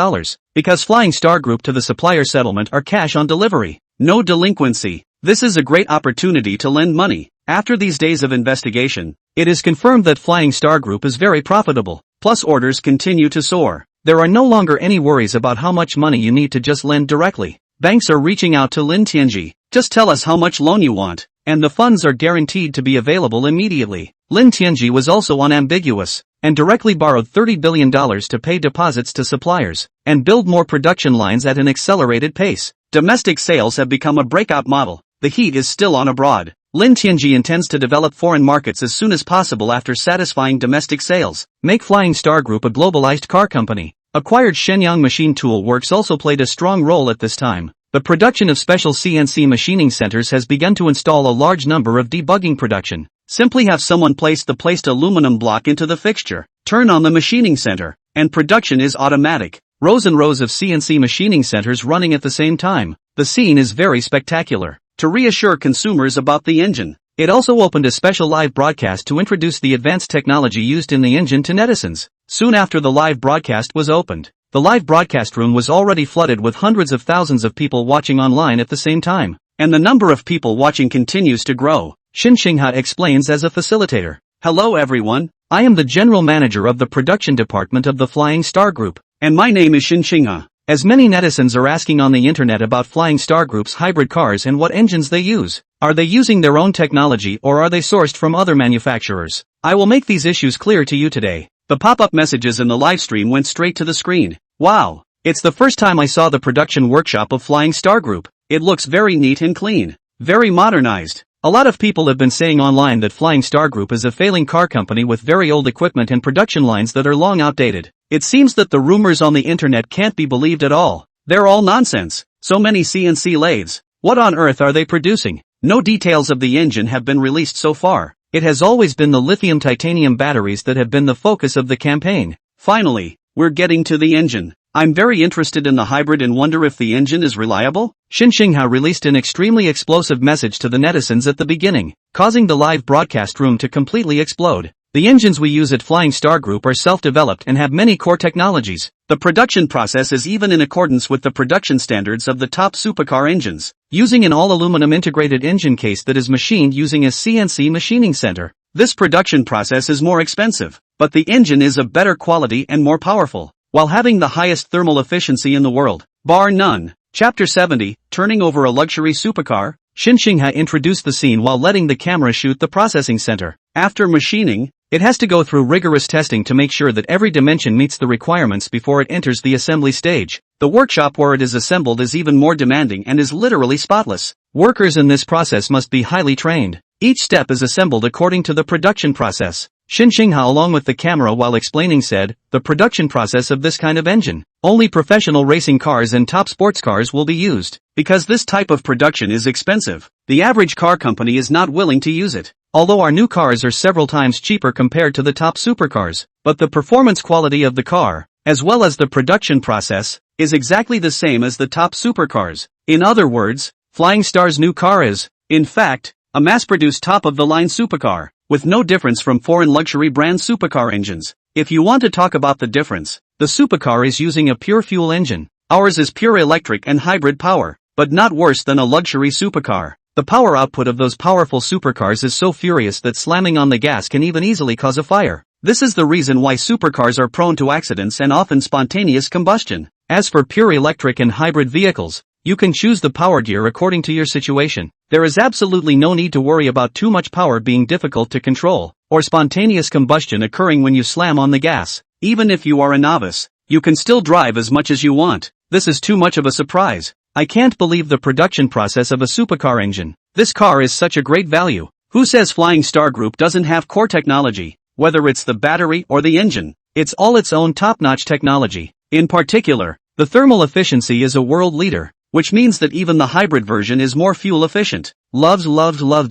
Because Flying Star Group to the supplier settlement are cash on delivery. No delinquency. This is a great opportunity to lend money. After these days of investigation, it is confirmed that Flying Star Group is very profitable. Plus orders continue to soar. There are no longer any worries about how much money you need to just lend directly. Banks are reaching out to Lin Tianji. Just tell us how much loan you want, and the funds are guaranteed to be available immediately. Lin Tianji was also unambiguous, and directly borrowed $30 billion to pay deposits to suppliers, and build more production lines at an accelerated pace. Domestic sales have become a breakout model. The heat is still on abroad. Lin Tianji intends to develop foreign markets as soon as possible after satisfying domestic sales. Make Flying Star Group a globalized car company. Acquired Shenyang Machine Tool Works also played a strong role at this time. The production of special CNC machining centers has begun to install a large number of debugging production. Simply have someone place the placed aluminum block into the fixture, turn on the machining center, and production is automatic. Rows and rows of CNC machining centers running at the same time. The scene is very spectacular. To reassure consumers about the engine, it also opened a special live broadcast to introduce the advanced technology used in the engine to netizens. Soon after the live broadcast was opened, the live broadcast room was already flooded with hundreds of thousands of people watching online at the same time. And the number of people watching continues to grow. Xin Xingha explains as a facilitator. Hello everyone, I am the general manager of the production department of the Flying Star Group, and my name is Xin Xingha. As many netizens are asking on the internet about Flying Star Group's hybrid cars and what engines they use. Are they using their own technology or are they sourced from other manufacturers? I will make these issues clear to you today. The pop-up messages in the live stream went straight to the screen. Wow! It's the first time I saw the production workshop of Flying Star Group. It looks very neat and clean. Very modernized. A lot of people have been saying online that Flying Star Group is a failing car company with very old equipment and production lines that are long outdated. It seems that the rumors on the internet can't be believed at all. They're all nonsense. So many CNC lathes. What on earth are they producing? No details of the engine have been released so far. It has always been the lithium titanium batteries that have been the focus of the campaign. Finally, we're getting to the engine. I'm very interested in the hybrid and wonder if the engine is reliable? Xin Xingha released an extremely explosive message to the netizens at the beginning, causing the live broadcast room to completely explode. The engines we use at Flying Star Group are self-developed and have many core technologies. The production process is even in accordance with the production standards of the top supercar engines, using an all-aluminum integrated engine case that is machined using a CNC machining center. This production process is more expensive, but the engine is of better quality and more powerful, while having the highest thermal efficiency in the world, bar none. Chapter 70, Turning Over a Luxury Supercar. Xin Xingha introduced the scene while letting the camera shoot the processing center. After machining, it has to go through rigorous testing to make sure that every dimension meets the requirements before it enters the assembly stage. The workshop where it is assembled is even more demanding and is literally spotless. Workers in this process must be highly trained. Each step is assembled according to the production process. Xin Xingha along with the camera while explaining said, the production process of this kind of engine. Only professional racing cars and top sports cars will be used. Because this type of production is expensive, the average car company is not willing to use it. Although our new cars are several times cheaper compared to the top supercars, but the performance quality of the car, as well as the production process, is exactly the same as the top supercars. In other words, Flying Star's new car is, in fact, a mass-produced top-of-the-line supercar, with no difference from foreign luxury brand supercar engines. If you want to talk about the difference, the supercar is using a pure fuel engine. Ours is pure electric and hybrid power, but not worse than a luxury supercar. The power output of those powerful supercars is so furious that slamming on the gas can even easily cause a fire. This is the reason why supercars are prone to accidents and often spontaneous combustion. As for pure electric and hybrid vehicles, you can choose the power gear according to your situation. There is absolutely no need to worry about too much power being difficult to control, or spontaneous combustion occurring when you slam on the gas. Even if you are a novice, you can still drive as much as you want. This is too much of a surprise. I can't believe the production process of a supercar engine. This car is such a great value. Who says Flying Star Group doesn't have core technology? Whether it's the battery or the engine, it's all its own top-notch technology. In particular, the thermal efficiency is a world leader, which means that even the hybrid version is more fuel efficient. Loved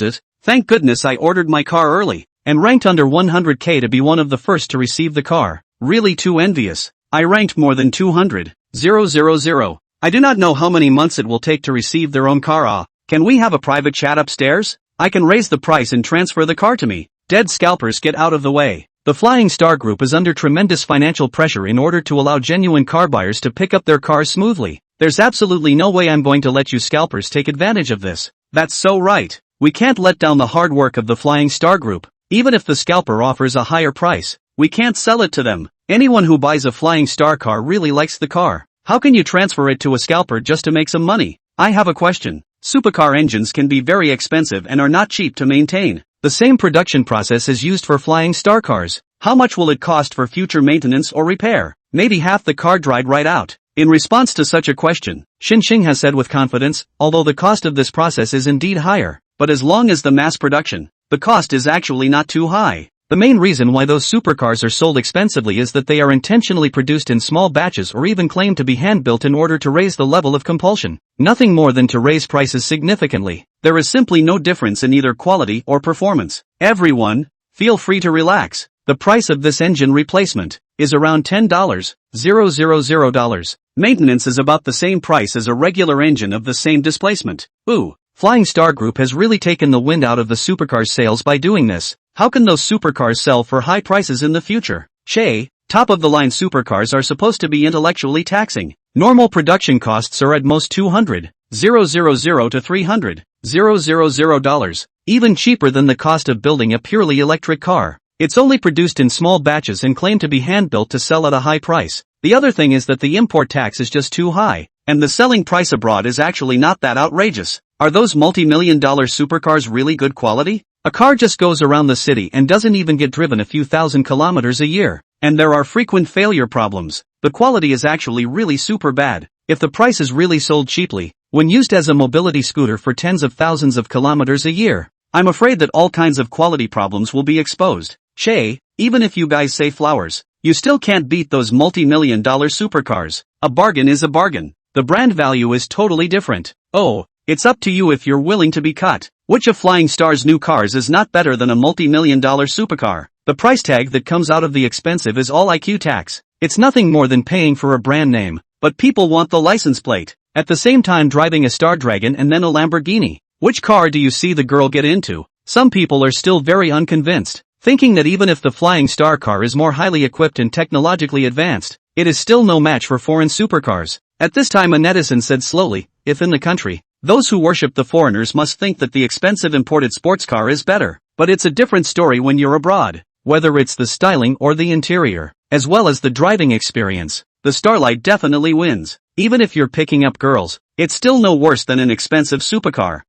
it. Thank goodness I ordered my car early, and ranked under 100k to be one of the first to receive the car. Really too envious. I ranked more than 200. 000. I do not know how many months it will take to receive their own car. Can we have a private chat upstairs? I can raise the price and transfer the car to me. Dead scalpers, get out of the way. The Flying Star Group is under tremendous financial pressure in order to allow genuine car buyers to pick up their cars smoothly. There's absolutely no way I'm going to let you scalpers take advantage of this. That's so right. We can't let down the hard work of the Flying Star Group. Even if the scalper offers a higher price, we can't sell it to them. Anyone who buys a Flying Star car really likes the car. How can you transfer it to a scalper just to make some money? I have a question. Supercar engines can be very expensive and are not cheap to maintain. The same production process is used for Flying Star cars. How much will it cost for future maintenance or repair? Maybe half the car dried right out. In response to such a question, Xinxing has said with confidence, although the cost of this process is indeed higher, but as long as the mass production, the cost is actually not too high. The main reason why those supercars are sold expensively is that they are intentionally produced in small batches or even claimed to be hand-built in order to raise the level of compulsion. Nothing more than to raise prices significantly. There is simply no difference in either quality or performance. Everyone, feel free to relax. The price of this engine replacement is around $10. $000. Maintenance is about the same price as a regular engine of the same displacement. Ooh, Flying Star Group has really taken the wind out of the supercars sales by doing this. How can those supercars sell for high prices in the future? Top-of-the-line supercars are supposed to be intellectually taxing. Normal production costs are at most $200,000 to $300,000, even cheaper than the cost of building a purely electric car. It's only produced in small batches and claimed to be hand-built to sell at a high price. The other thing is that the import tax is just too high, and the selling price abroad is actually not that outrageous. Are those multi-million-dollar supercars really good quality? A car just goes around the city and doesn't even get driven a few thousand kilometers a year, and there are frequent failure problems. The quality is actually really super bad. If the price is really sold cheaply, when used as a mobility scooter for tens of thousands of kilometers a year, I'm afraid that all kinds of quality problems will be exposed. Even if you guys say flowers, you still can't beat those multi-million-dollar supercars. A bargain is a bargain. The brand value is totally different. Oh, it's up to you if you're willing to be cut. Which of Flying Star's new cars is not better than a multi-million-dollar supercar? The price tag that comes out of the expensive is all IQ tax. It's nothing more than paying for a brand name, but people want the license plate. At the same time driving a Star Dragon and then a Lamborghini. Which car do you see the girl get into? Some people are still very unconvinced, thinking that even if the Flying Star car is more highly equipped and technologically advanced, it is still no match for foreign supercars. At this time a netizen said slowly, if in the country, those who worship the foreigners must think that the expensive imported sports car is better. But it's a different story when you're abroad. Whether it's the styling or the interior, as well as the driving experience, the Starlight definitely wins. Even if you're picking up girls, it's still no worse than an expensive supercar.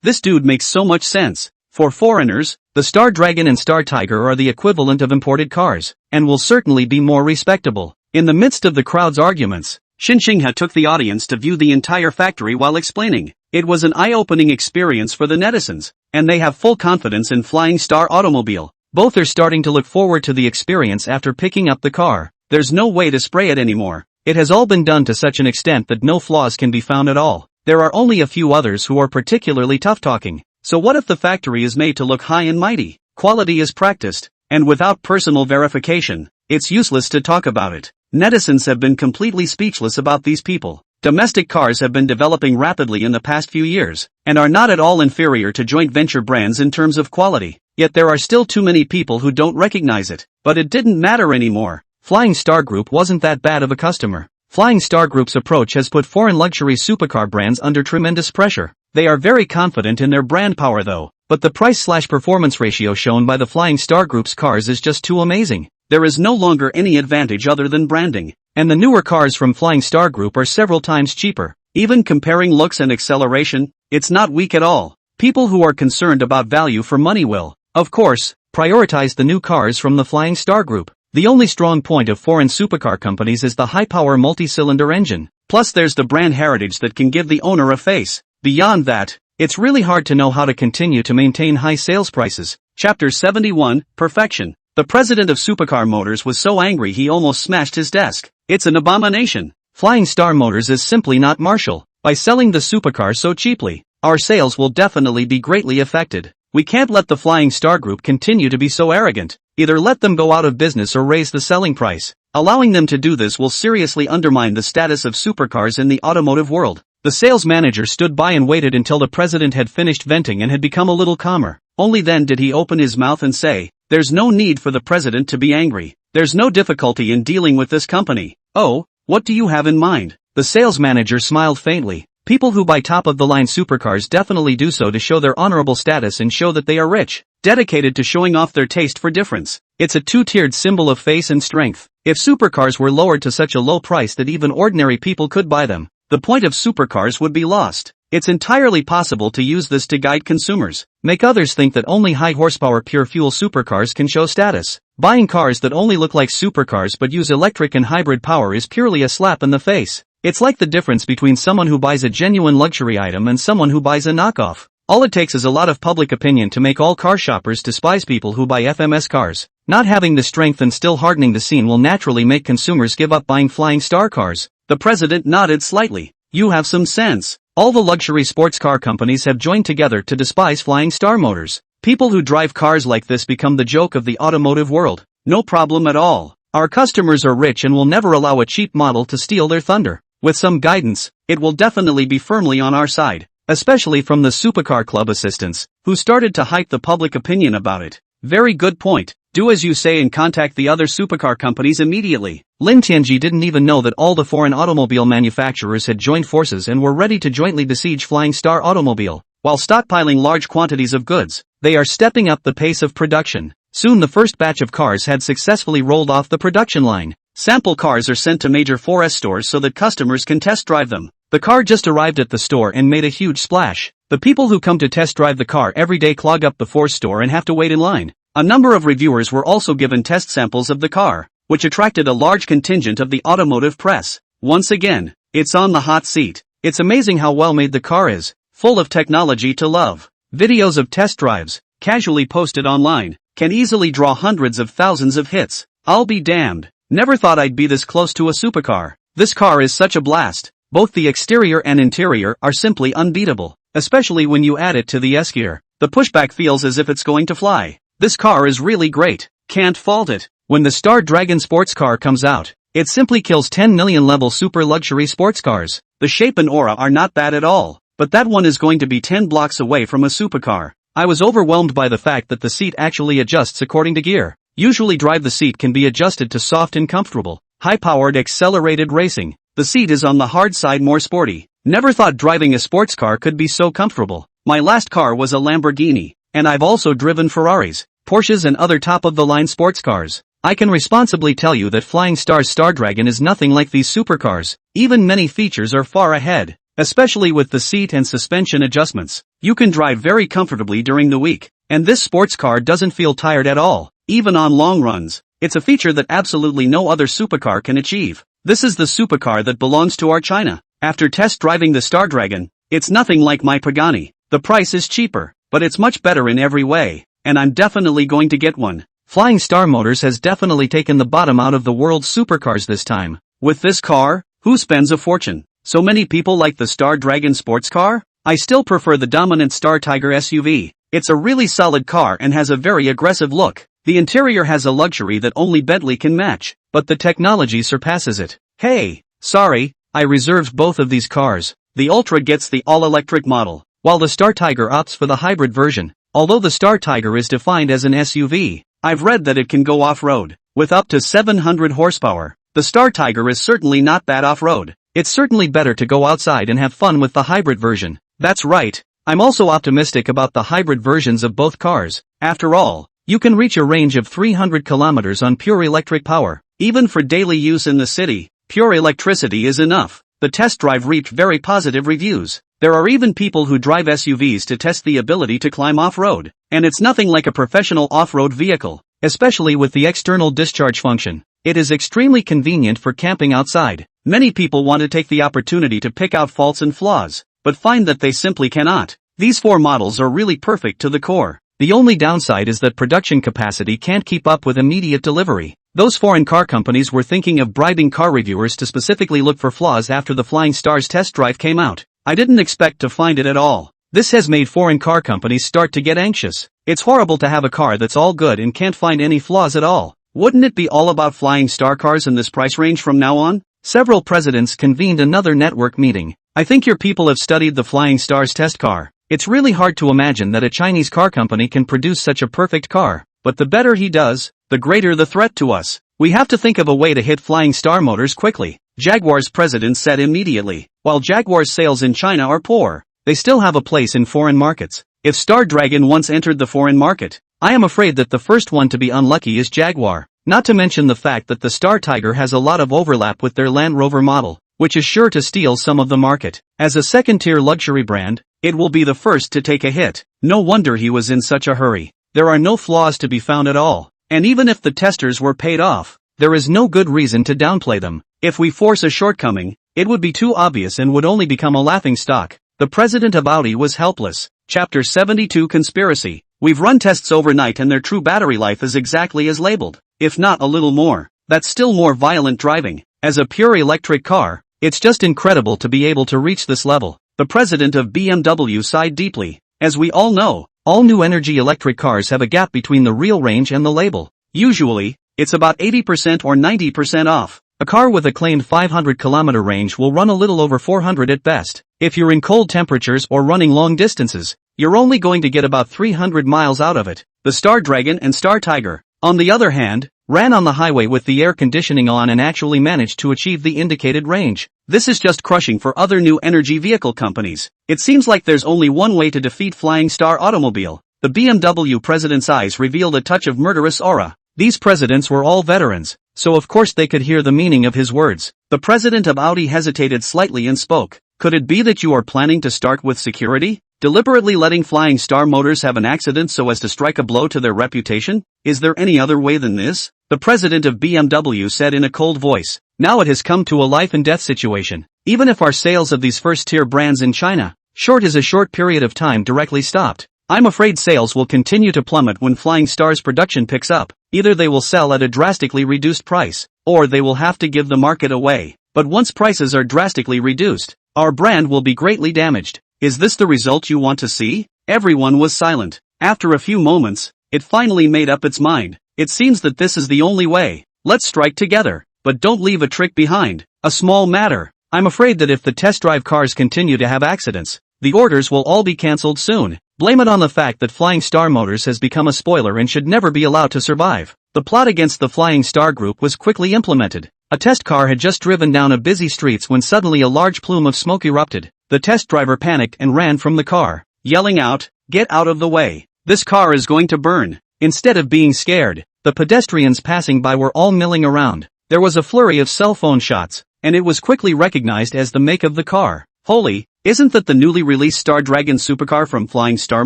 This dude makes so much sense. For foreigners, the Star Dragon and Star Tiger are the equivalent of imported cars, and will certainly be more respectable. In the midst of the crowd's arguments, Xinxing took the audience to view the entire factory while explaining. It was an eye-opening experience for the netizens, and they have full confidence in Flying Star Automobile. Both are starting to look forward to the experience after picking up the car. There's no way to spray it anymore. It has all been done to such an extent that no flaws can be found at all. There are only a few others who are particularly tough-talking. So what if the factory is made to look high and mighty? Quality is practiced, and without personal verification, it's useless to talk about it. Netizens have been completely speechless about these people. Domestic cars have been developing rapidly in the past few years, and are not at all inferior to joint venture brands in terms of quality. Yet there are still too many people who don't recognize it. But it didn't matter anymore. Flying Star Group wasn't that bad of a customer. Flying Star Group's approach has put foreign luxury supercar brands under tremendous pressure. They are very confident in their brand power though, but the price/performance ratio shown by the Flying Star Group's cars is just too amazing. There is no longer any advantage other than branding, and the newer cars from Flying Star Group are several times cheaper. Even comparing looks and acceleration, it's not weak at all. People who are concerned about value for money will, of course, prioritize the new cars from the Flying Star Group. The only strong point of foreign supercar companies is the high-power multi-cylinder engine. Plus there's the brand heritage that can give the owner a face. Beyond that, it's really hard to know how to continue to maintain high sales prices. Chapter 71, Perfection. The president of Supercar Motors was so angry he almost smashed his desk. It's an abomination. Flying Star Motors is simply not Marshall. By selling the supercar so cheaply, our sales will definitely be greatly affected. We can't let the Flying Star Group continue to be so arrogant. Either let them go out of business or raise the selling price. Allowing them to do this will seriously undermine the status of supercars in the automotive world. The sales manager stood by and waited until the president had finished venting and had become a little calmer. Only then did he open his mouth and say, "There's no need for the president to be angry. There's no difficulty in dealing with this company." "Oh, what do you have in mind?" The sales manager smiled faintly. People who buy top-of-the-line supercars definitely do so to show their honorable status and show that they are rich, dedicated to showing off their taste for difference. It's a two-tiered symbol of face and strength. If supercars were lowered to such a low price that even ordinary people could buy them, the point of supercars would be lost. It's entirely possible to use this to guide consumers, make others think that only high-horsepower pure-fuel supercars can show status. Buying cars that only look like supercars but use electric and hybrid power is purely a slap in the face. It's like the difference between someone who buys a genuine luxury item and someone who buys a knockoff. All it takes is a lot of public opinion to make all car shoppers despise people who buy FMS cars. Not having the strength and still hardening the scene will naturally make consumers give up buying Flying Star cars. The president nodded slightly. You have some sense. All the luxury sports car companies have joined together to despise Flying Star Motors. People who drive cars like this become the joke of the automotive world. No problem at all. Our customers are rich and will never allow a cheap model to steal their thunder. With some guidance, it will definitely be firmly on our side, especially from the Supercar Club assistants, who started to hype the public opinion about it. Very good point. Do as you say and contact the other supercar companies immediately. Lin Tianji didn't even know that all the foreign automobile manufacturers had joined forces and were ready to jointly besiege Flying Star Automobile. While stockpiling large quantities of goods, they are stepping up the pace of production. Soon the first batch of cars had successfully rolled off the production line. Sample cars are sent to major 4S stores so that customers can test drive them. The car just arrived at the store and made a huge splash. The people who come to test drive the car every day clog up the 4S store and have to wait in line. A number of reviewers were also given test samples of the car, which attracted a large contingent of the automotive press. Once again, it's on the hot seat. It's amazing how well made the car is, full of technology to love. Videos of test drives, casually posted online, can easily draw hundreds of thousands of hits. I'll be damned. Never thought I'd be this close to a supercar. This car is such a blast. Both the exterior and interior are simply unbeatable, especially when you add it to the S-gear. The pushback feels as if it's going to fly. This car is really great. Can't fault it. When the Star Dragon sports car comes out, it simply kills 10 million level super luxury sports cars. The shape and aura are not bad at all, but that one is going to be 10 blocks away from a supercar. I was overwhelmed by the fact that the seat actually adjusts according to gear. Usually drive the seat can be adjusted to soft and comfortable, high-powered accelerated racing. The seat is on the hard side more sporty. Never thought driving a sports car could be so comfortable. My last car was a Lamborghini, and I've also driven Ferraris, Porsches and other top-of-the-line sports cars. I can responsibly tell you that Flying Star's Star Dragon is nothing like these supercars. Even many features are far ahead, especially with the seat and suspension adjustments. You can drive very comfortably during the week, and this sports car doesn't feel tired at all. Even on long runs, it's a feature that absolutely no other supercar can achieve. This is the supercar that belongs to our China. After test driving the Star Dragon, it's nothing like my Pagani. The price is cheaper, but it's much better in every way, and I'm definitely going to get one. Flying Star Motors has definitely taken the bottom out of the world's supercars this time. With this car, who spends a fortune? So many people like the Star Dragon sports car? I still prefer the dominant Star Tiger SUV. It's a really solid car and has a very aggressive look. The interior has a luxury that only Bentley can match, but the technology surpasses it. Hey, sorry, I reserved both of these cars. The Ultra gets the all-electric model, while the Star Tiger opts for the hybrid version. Although the Star Tiger is defined as an SUV, I've read that it can go off-road, with up to 700 horsepower. The Star Tiger is certainly not bad off-road. It's certainly better to go outside and have fun with the hybrid version. That's right. I'm also optimistic about the hybrid versions of both cars. After all, you can reach a range of 300 kilometers on pure electric power. Even for daily use in the city, pure electricity is enough. The test drive reaped very positive reviews. There are even people who drive SUVs to test the ability to climb off-road. And it's nothing like a professional off-road vehicle, especially with the external discharge function. It is extremely convenient for camping outside. Many people want to take the opportunity to pick out faults and flaws, but find that they simply cannot. These 4 models are really perfect to the core. The only downside is that production capacity can't keep up with immediate delivery. Those foreign car companies were thinking of bribing car reviewers to specifically look for flaws after the Flying Stars test drive came out. I didn't expect to find it at all. This has made foreign car companies start to get anxious. It's horrible to have a car that's all good and can't find any flaws at all. Wouldn't it be all about Flying Star cars in this price range from now on? Several presidents convened another network meeting. I think your people have studied the Flying Stars test car. It's really hard to imagine that a Chinese car company can produce such a perfect car. But the better he does, the greater the threat to us. We have to think of a way to hit Flying Star Motors quickly, Jaguar's president said immediately. While Jaguar's sales in China are poor, they still have a place in foreign markets. If Star Dragon once entered the foreign market, I am afraid that the first one to be unlucky is Jaguar. Not to mention the fact that the Star Tiger has a lot of overlap with their Land Rover model, which is sure to steal some of the market. As a second-tier luxury brand, it will be the first to take a hit. No wonder he was in such a hurry. There are no flaws to be found at all. And even if the testers were paid off, there is no good reason to downplay them. If we force a shortcoming, it would be too obvious and would only become a laughingstock. The president of Audi was helpless. Chapter 72 Conspiracy. We've run tests overnight and their true battery life is exactly as labeled, if not a little more. That's still more violent driving. As a pure electric car, it's just incredible to be able to reach this level. The president of BMW sighed deeply. As we all know, all new energy electric cars have a gap between the real range and the label. Usually, it's about 80% or 90% off. A car with a claimed 500-kilometer range will run a little over 400 at best. If you're in cold temperatures or running long distances, you're only going to get about 300 miles out of it. The Star Dragon and Star Tiger, on the other hand, ran on the highway with the air conditioning on and actually managed to achieve the indicated range. This is just crushing for other new energy vehicle companies. It seems like there's only one way to defeat Flying Star Automobile. The BMW president's eyes revealed a touch of murderous aura. These presidents were all veterans, so of course they could hear the meaning of his words. The president of Audi hesitated slightly and spoke. Could it be that you are planning to start with security? Deliberately letting Flying Star Motors have an accident so as to strike a blow to their reputation? Is there any other way than this? The president of BMW said in a cold voice. Now it has come to a life and death situation. Even if our sales of these first-tier brands in China, short is a short period of time directly stopped, I'm afraid sales will continue to plummet when Flying Star's production picks up. Either they will sell at a drastically reduced price, or they will have to give the market away. But once prices are drastically reduced, our brand will be greatly damaged. Is this the result you want to see? Everyone was silent. After a few moments, it finally made up its mind. It seems that this is the only way. Let's strike together. But don't leave a trick behind. A small matter. I'm afraid that if the test drive cars continue to have accidents, the orders will all be cancelled soon. Blame it on the fact that Flying Star Motors has become a spoiler and should never be allowed to survive. The plot against the Flying Star Group was quickly implemented. A test car had just driven down a busy streets when suddenly a large plume of smoke erupted. The test driver panicked and ran from the car, yelling out, "Get out of the way. This car is going to burn." Instead of being scared, the pedestrians passing by were all milling around. There was a flurry of cell phone shots, and it was quickly recognized as the make of the car. Holy, isn't that the newly released Star Dragon supercar from Flying Star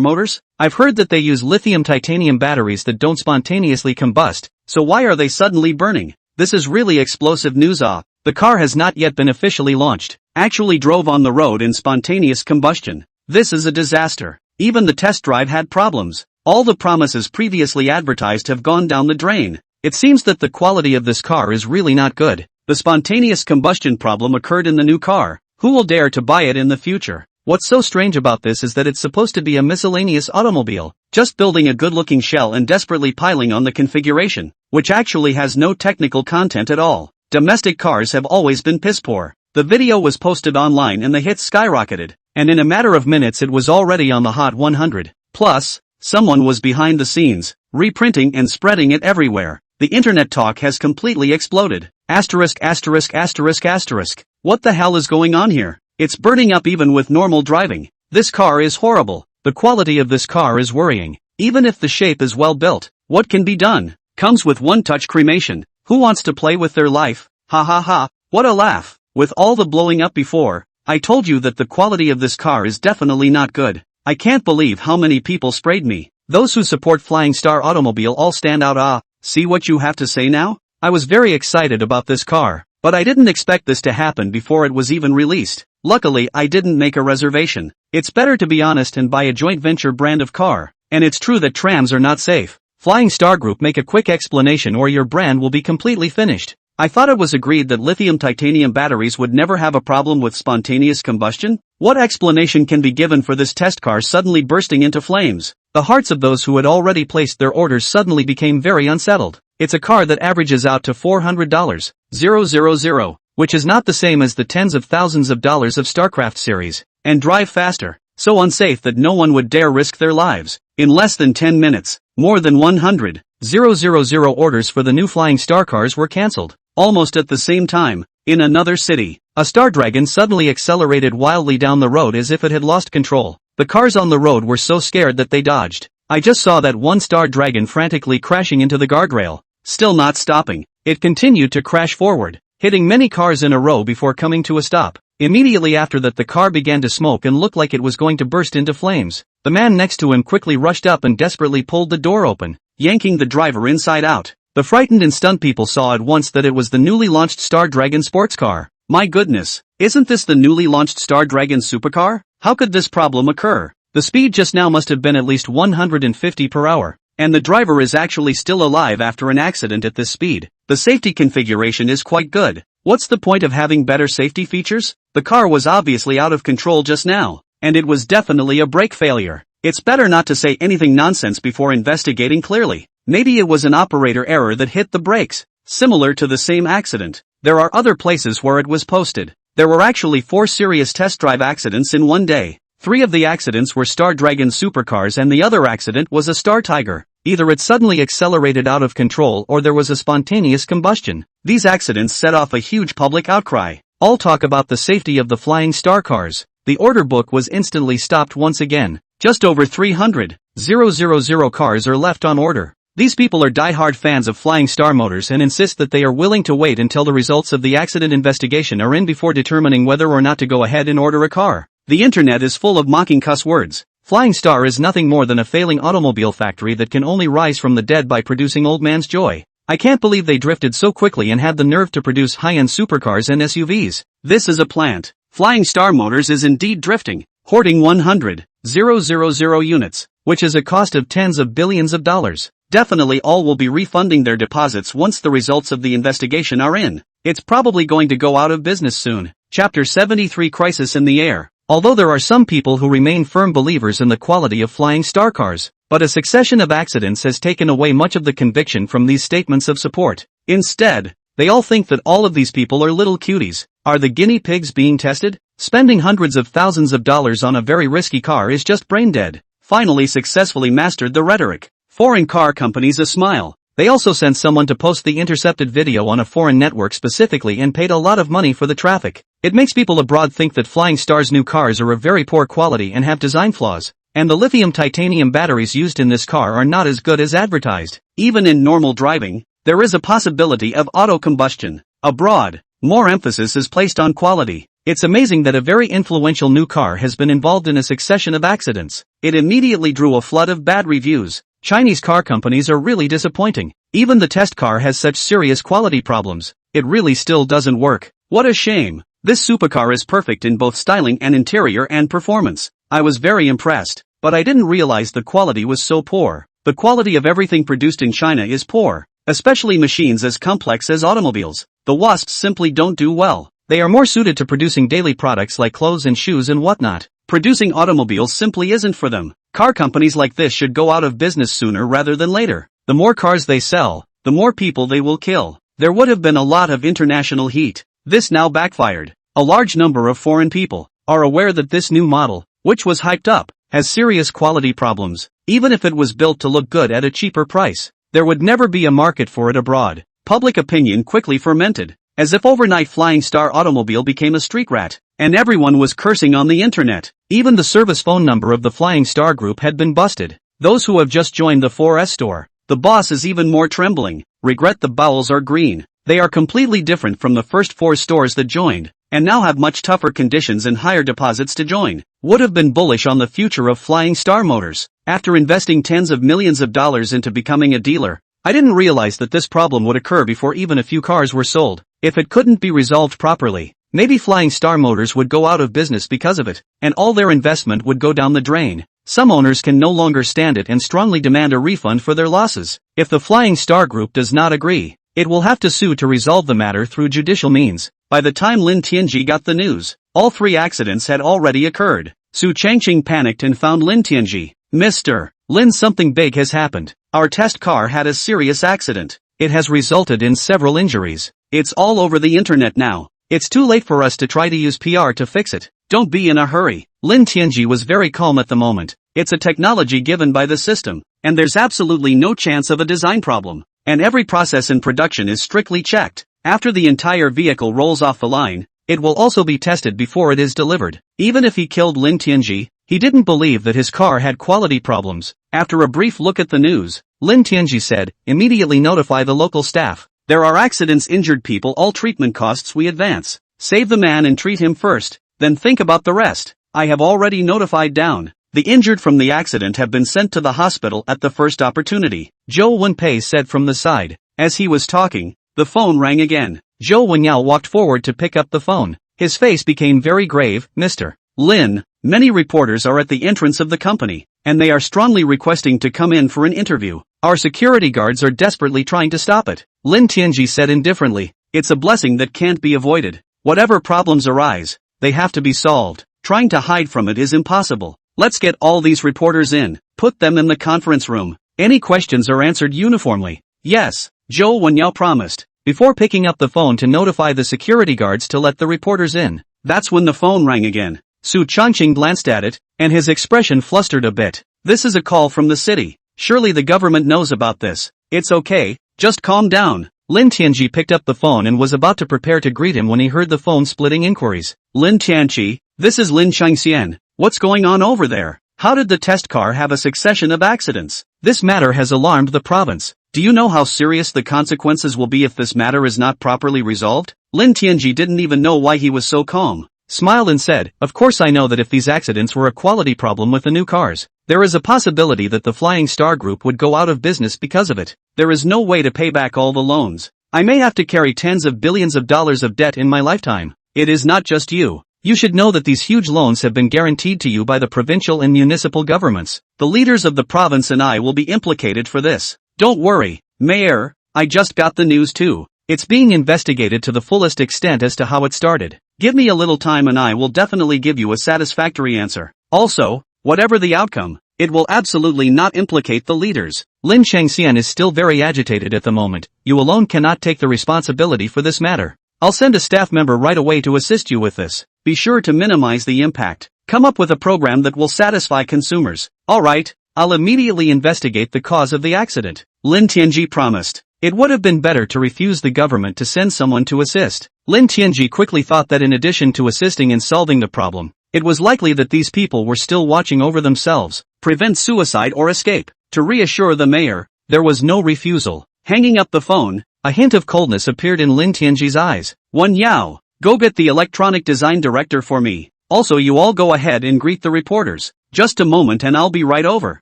Motors? I've heard that they use lithium titanium batteries that don't spontaneously combust, so why are they suddenly burning? This is really explosive news. The car has not yet been officially launched, actually drove on the road in spontaneous combustion. This is a disaster. Even the test drive had problems. All the promises previously advertised have gone down the drain. It seems that the quality of this car is really not good. The spontaneous combustion problem occurred in the new car. Who will dare to buy it in the future? What's so strange about this is that it's supposed to be a miscellaneous automobile, just building a good-looking shell and desperately piling on the configuration, which actually has no technical content at all. Domestic cars have always been piss poor. The video was posted online and the hits skyrocketed, and in a matter of minutes it was already on the Hot 100. Plus, someone was behind the scenes, reprinting and spreading it everywhere. The internet talk has completely exploded. Asterisk asterisk asterisk asterisk. What the hell is going on here? It's burning up even with normal driving. This car is horrible. The quality of this car is worrying. Even if the shape is well built, what can be done? Comes with one-touch cremation. Who wants to play with their life? Ha ha ha, what a laugh. With all the blowing up before, I told you that the quality of this car is definitely not good. I can't believe how many people sprayed me. Those who support Flying Star Automobile all stand out. See what you have to say now? I was very excited about this car, but I didn't expect this to happen before it was even released. Luckily, I didn't make a reservation. It's better to be honest and buy a joint venture brand of car. And it's true that trams are not safe. Flying Star Group, make a quick explanation or your brand will be completely finished. I thought it was agreed that lithium titanium batteries would never have a problem with spontaneous combustion? What explanation can be given for this test car suddenly bursting into flames? The hearts of those who had already placed their orders suddenly became very unsettled. It's a car that averages out to $400,000, which is not the same as the tens of thousands of dollars of StarCraft series, and drive faster. So unsafe that no one would dare risk their lives. In less than 10 minutes, more than 100,000 orders for the new Flying Star cars were cancelled. Almost at the same time, in another city, a Star Dragon suddenly accelerated wildly down the road as if it had lost control. The cars on the road were so scared that they dodged. I just saw that one Star Dragon frantically crashing into the guardrail. Still not stopping, it continued to crash forward, hitting many cars in a row before coming to a stop. Immediately after that, the car began to smoke and looked like it was going to burst into flames. The man next to him quickly rushed up and desperately pulled the door open, yanking the driver inside out. The frightened and stunned people saw at once that it was the newly launched Star Dragon sports car. My goodness, isn't this the newly launched Star Dragon supercar? How could this problem occur? The speed just now must have been at least 150 per hour. And the driver is actually still alive after an accident at this speed. The safety configuration is quite good. What's the point of having better safety features? The car was obviously out of control just now, and it was definitely a brake failure. It's better not to say anything nonsense before investigating clearly. Maybe it was an operator error that hit the brakes. Similar to the same accident, there are other places where it was posted. There were actually 4 serious test drive accidents in one day. 3 of the accidents were Star Dragon supercars and the other accident was a Star Tiger. Either it suddenly accelerated out of control or there was a spontaneous combustion. These accidents set off a huge public outcry. All talk about the safety of the Flying Star cars. The order book was instantly stopped once again. Just over 300,000 cars are left on order. These people are die-hard fans of Flying Star Motors and insist that they are willing to wait until the results of the accident investigation are in before determining whether or not to go ahead and order a car. The internet is full of mocking cuss words. Flying Star is nothing more than a failing automobile factory that can only rise from the dead by producing old man's joy. I can't believe they drifted so quickly and had the nerve to produce high-end supercars and SUVs. This is a plant. Flying Star Motors is indeed drifting, hoarding 100,000 units, which is a cost of tens of billions of dollars. Definitely all will be refunding their deposits once the results of the investigation are in. It's probably going to go out of business soon. Chapter 73, Crisis in the Air. Although there are some people who remain firm believers in the quality of Flying Star cars, but a succession of accidents has taken away much of the conviction from these statements of support. Instead, they all think that all of these people are little cuties. Are the guinea pigs being tested? Spending hundreds of thousands of dollars on a very risky car is just brain dead. Finally successfully mastered the rhetoric. Foreign car companies a smile. They also sent someone to post the intercepted video on a foreign network specifically and paid a lot of money for the traffic. It makes people abroad think that Flying Star's new cars are of very poor quality and have design flaws. And the lithium titanium batteries used in this car are not as good as advertised. Even in normal driving, there is a possibility of auto combustion. Abroad, more emphasis is placed on quality. It's amazing that a very influential new car has been involved in a succession of accidents. It immediately drew a flood of bad reviews. Chinese car companies are really disappointing. Even the test car has such serious quality problems. It really still doesn't work. What a shame. This supercar is perfect in both styling and interior and performance. I was very impressed, but I didn't realize the quality was so poor. The quality of everything produced in China is poor, especially machines as complex as automobiles. The wasps simply don't do well. They are more suited to producing daily products like clothes and shoes and whatnot. Producing automobiles simply isn't for them. Car companies like this should go out of business sooner rather than later. The more cars they sell, the more people they will kill. There would have been a lot of international heat. This now backfired. A large number of foreign people are aware that this new model, which was hyped up, has serious quality problems. Even if it was built to look good at a cheaper price, there would never be a market for it abroad. Public opinion quickly fermented. as if overnight Flying Star Automobile became a street rat, and everyone was cursing on the internet. Even the service phone number of the Flying Star Group had been busted. Those who have just joined the 4S store. The boss is even more trembling. Regret the bowels are green. They are completely different from the first 4 stores that joined, and now have much tougher conditions and higher deposits to join. Would have been bullish on the future of Flying Star Motors. After investing tens of millions of dollars into becoming a dealer, I didn't realize that this problem would occur before even a few cars were sold. If it couldn't be resolved properly, maybe Flying Star Motors would go out of business because of it, and all their investment would go down the drain. Some owners can no longer stand it and strongly demand a refund for their losses. If the Flying Star Group does not agree, it will have to sue to resolve the matter through judicial means. By the time Lin Tianji got the news, all 3 accidents had already occurred. Su Changqing panicked and found Lin Tianji. Mr. Lin, something big has happened. Our test car had a serious accident. It has resulted in several injuries. It's all over the internet now. It's too late for us to try to use PR to fix it. Don't be in a hurry. Lin Tianji was very calm at the moment. It's a technology given by the system, and there's absolutely no chance of a design problem. And every process in production is strictly checked. After the entire vehicle rolls off the line, it will also be tested before it is delivered. Even if he killed Lin Tianji, he didn't believe that his car had quality problems. After a brief look at the news, Lin Tianji said, immediately notify the local staff. There are accidents, injured people, all treatment costs we advance. Save the man and treat him first, then think about the rest. I have already notified down. The injured from the accident have been sent to the hospital at the first opportunity, Zhou Wenpei said from the side. As he was talking, the phone rang again. Zhou Wenyao walked forward to pick up the phone. His face became very grave. Mr. Lin, many reporters are at the entrance of the company, and they are strongly requesting to come in for an interview. Our security guards are desperately trying to stop it. Lin Tianji said indifferently. It's a blessing that can't be avoided. Whatever problems arise, they have to be solved. Trying to hide from it is impossible. Let's get all these reporters in. Put them in the conference room. Any questions are answered uniformly. Yes, Zhou Wenyao promised, before picking up the phone to notify the security guards to let the reporters in. That's when the phone rang again. Su Changqing glanced at it, and his expression flustered a bit. This is a call from the city. Surely the government knows about this. It's okay, just calm down. Lin Tianji picked up the phone and was about to prepare to greet him when he heard the phone splitting inquiries. Lin Tianji, this is Lin Changxian. What's going on over there? How did the test car have a succession of accidents? This matter has alarmed the province. Do you know how serious the consequences will be if this matter is not properly resolved? Lin Tianji didn't even know why he was so calm. Smiled and said, of course I know that if these accidents were a quality problem with the new cars, there is a possibility that the Flying Star Group would go out of business because of it. There is no way to pay back all the loans. I may have to carry tens of billions of dollars of debt in my lifetime. It is not just you. You should know that these huge loans have been guaranteed to you by the provincial and municipal governments. The leaders of the province and I will be implicated for this. Don't worry, Mayor, I just got the news too. It's being investigated to the fullest extent as to how it started. Give me a little time and I will definitely give you a satisfactory answer. Also, whatever the outcome, it will absolutely not implicate the leaders. Lin Changxian is still very agitated at the moment. You alone cannot take the responsibility for this matter. I'll send a staff member right away to assist you with this. Be sure to minimize the impact. Come up with a program that will satisfy consumers. Alright, I'll immediately investigate the cause of the accident. Lin Tianji promised. It would have been better to refuse the government to send someone to assist. Lin Tianji quickly thought that in addition to assisting in solving the problem, it was likely that these people were still watching over themselves, prevent suicide or escape. To reassure the mayor, there was no refusal. Hanging up the phone, a hint of coldness appeared in Lin Tianji's eyes. Yao, go get the electronic design director for me. Also you all go ahead and greet the reporters. Just a moment and I'll be right over.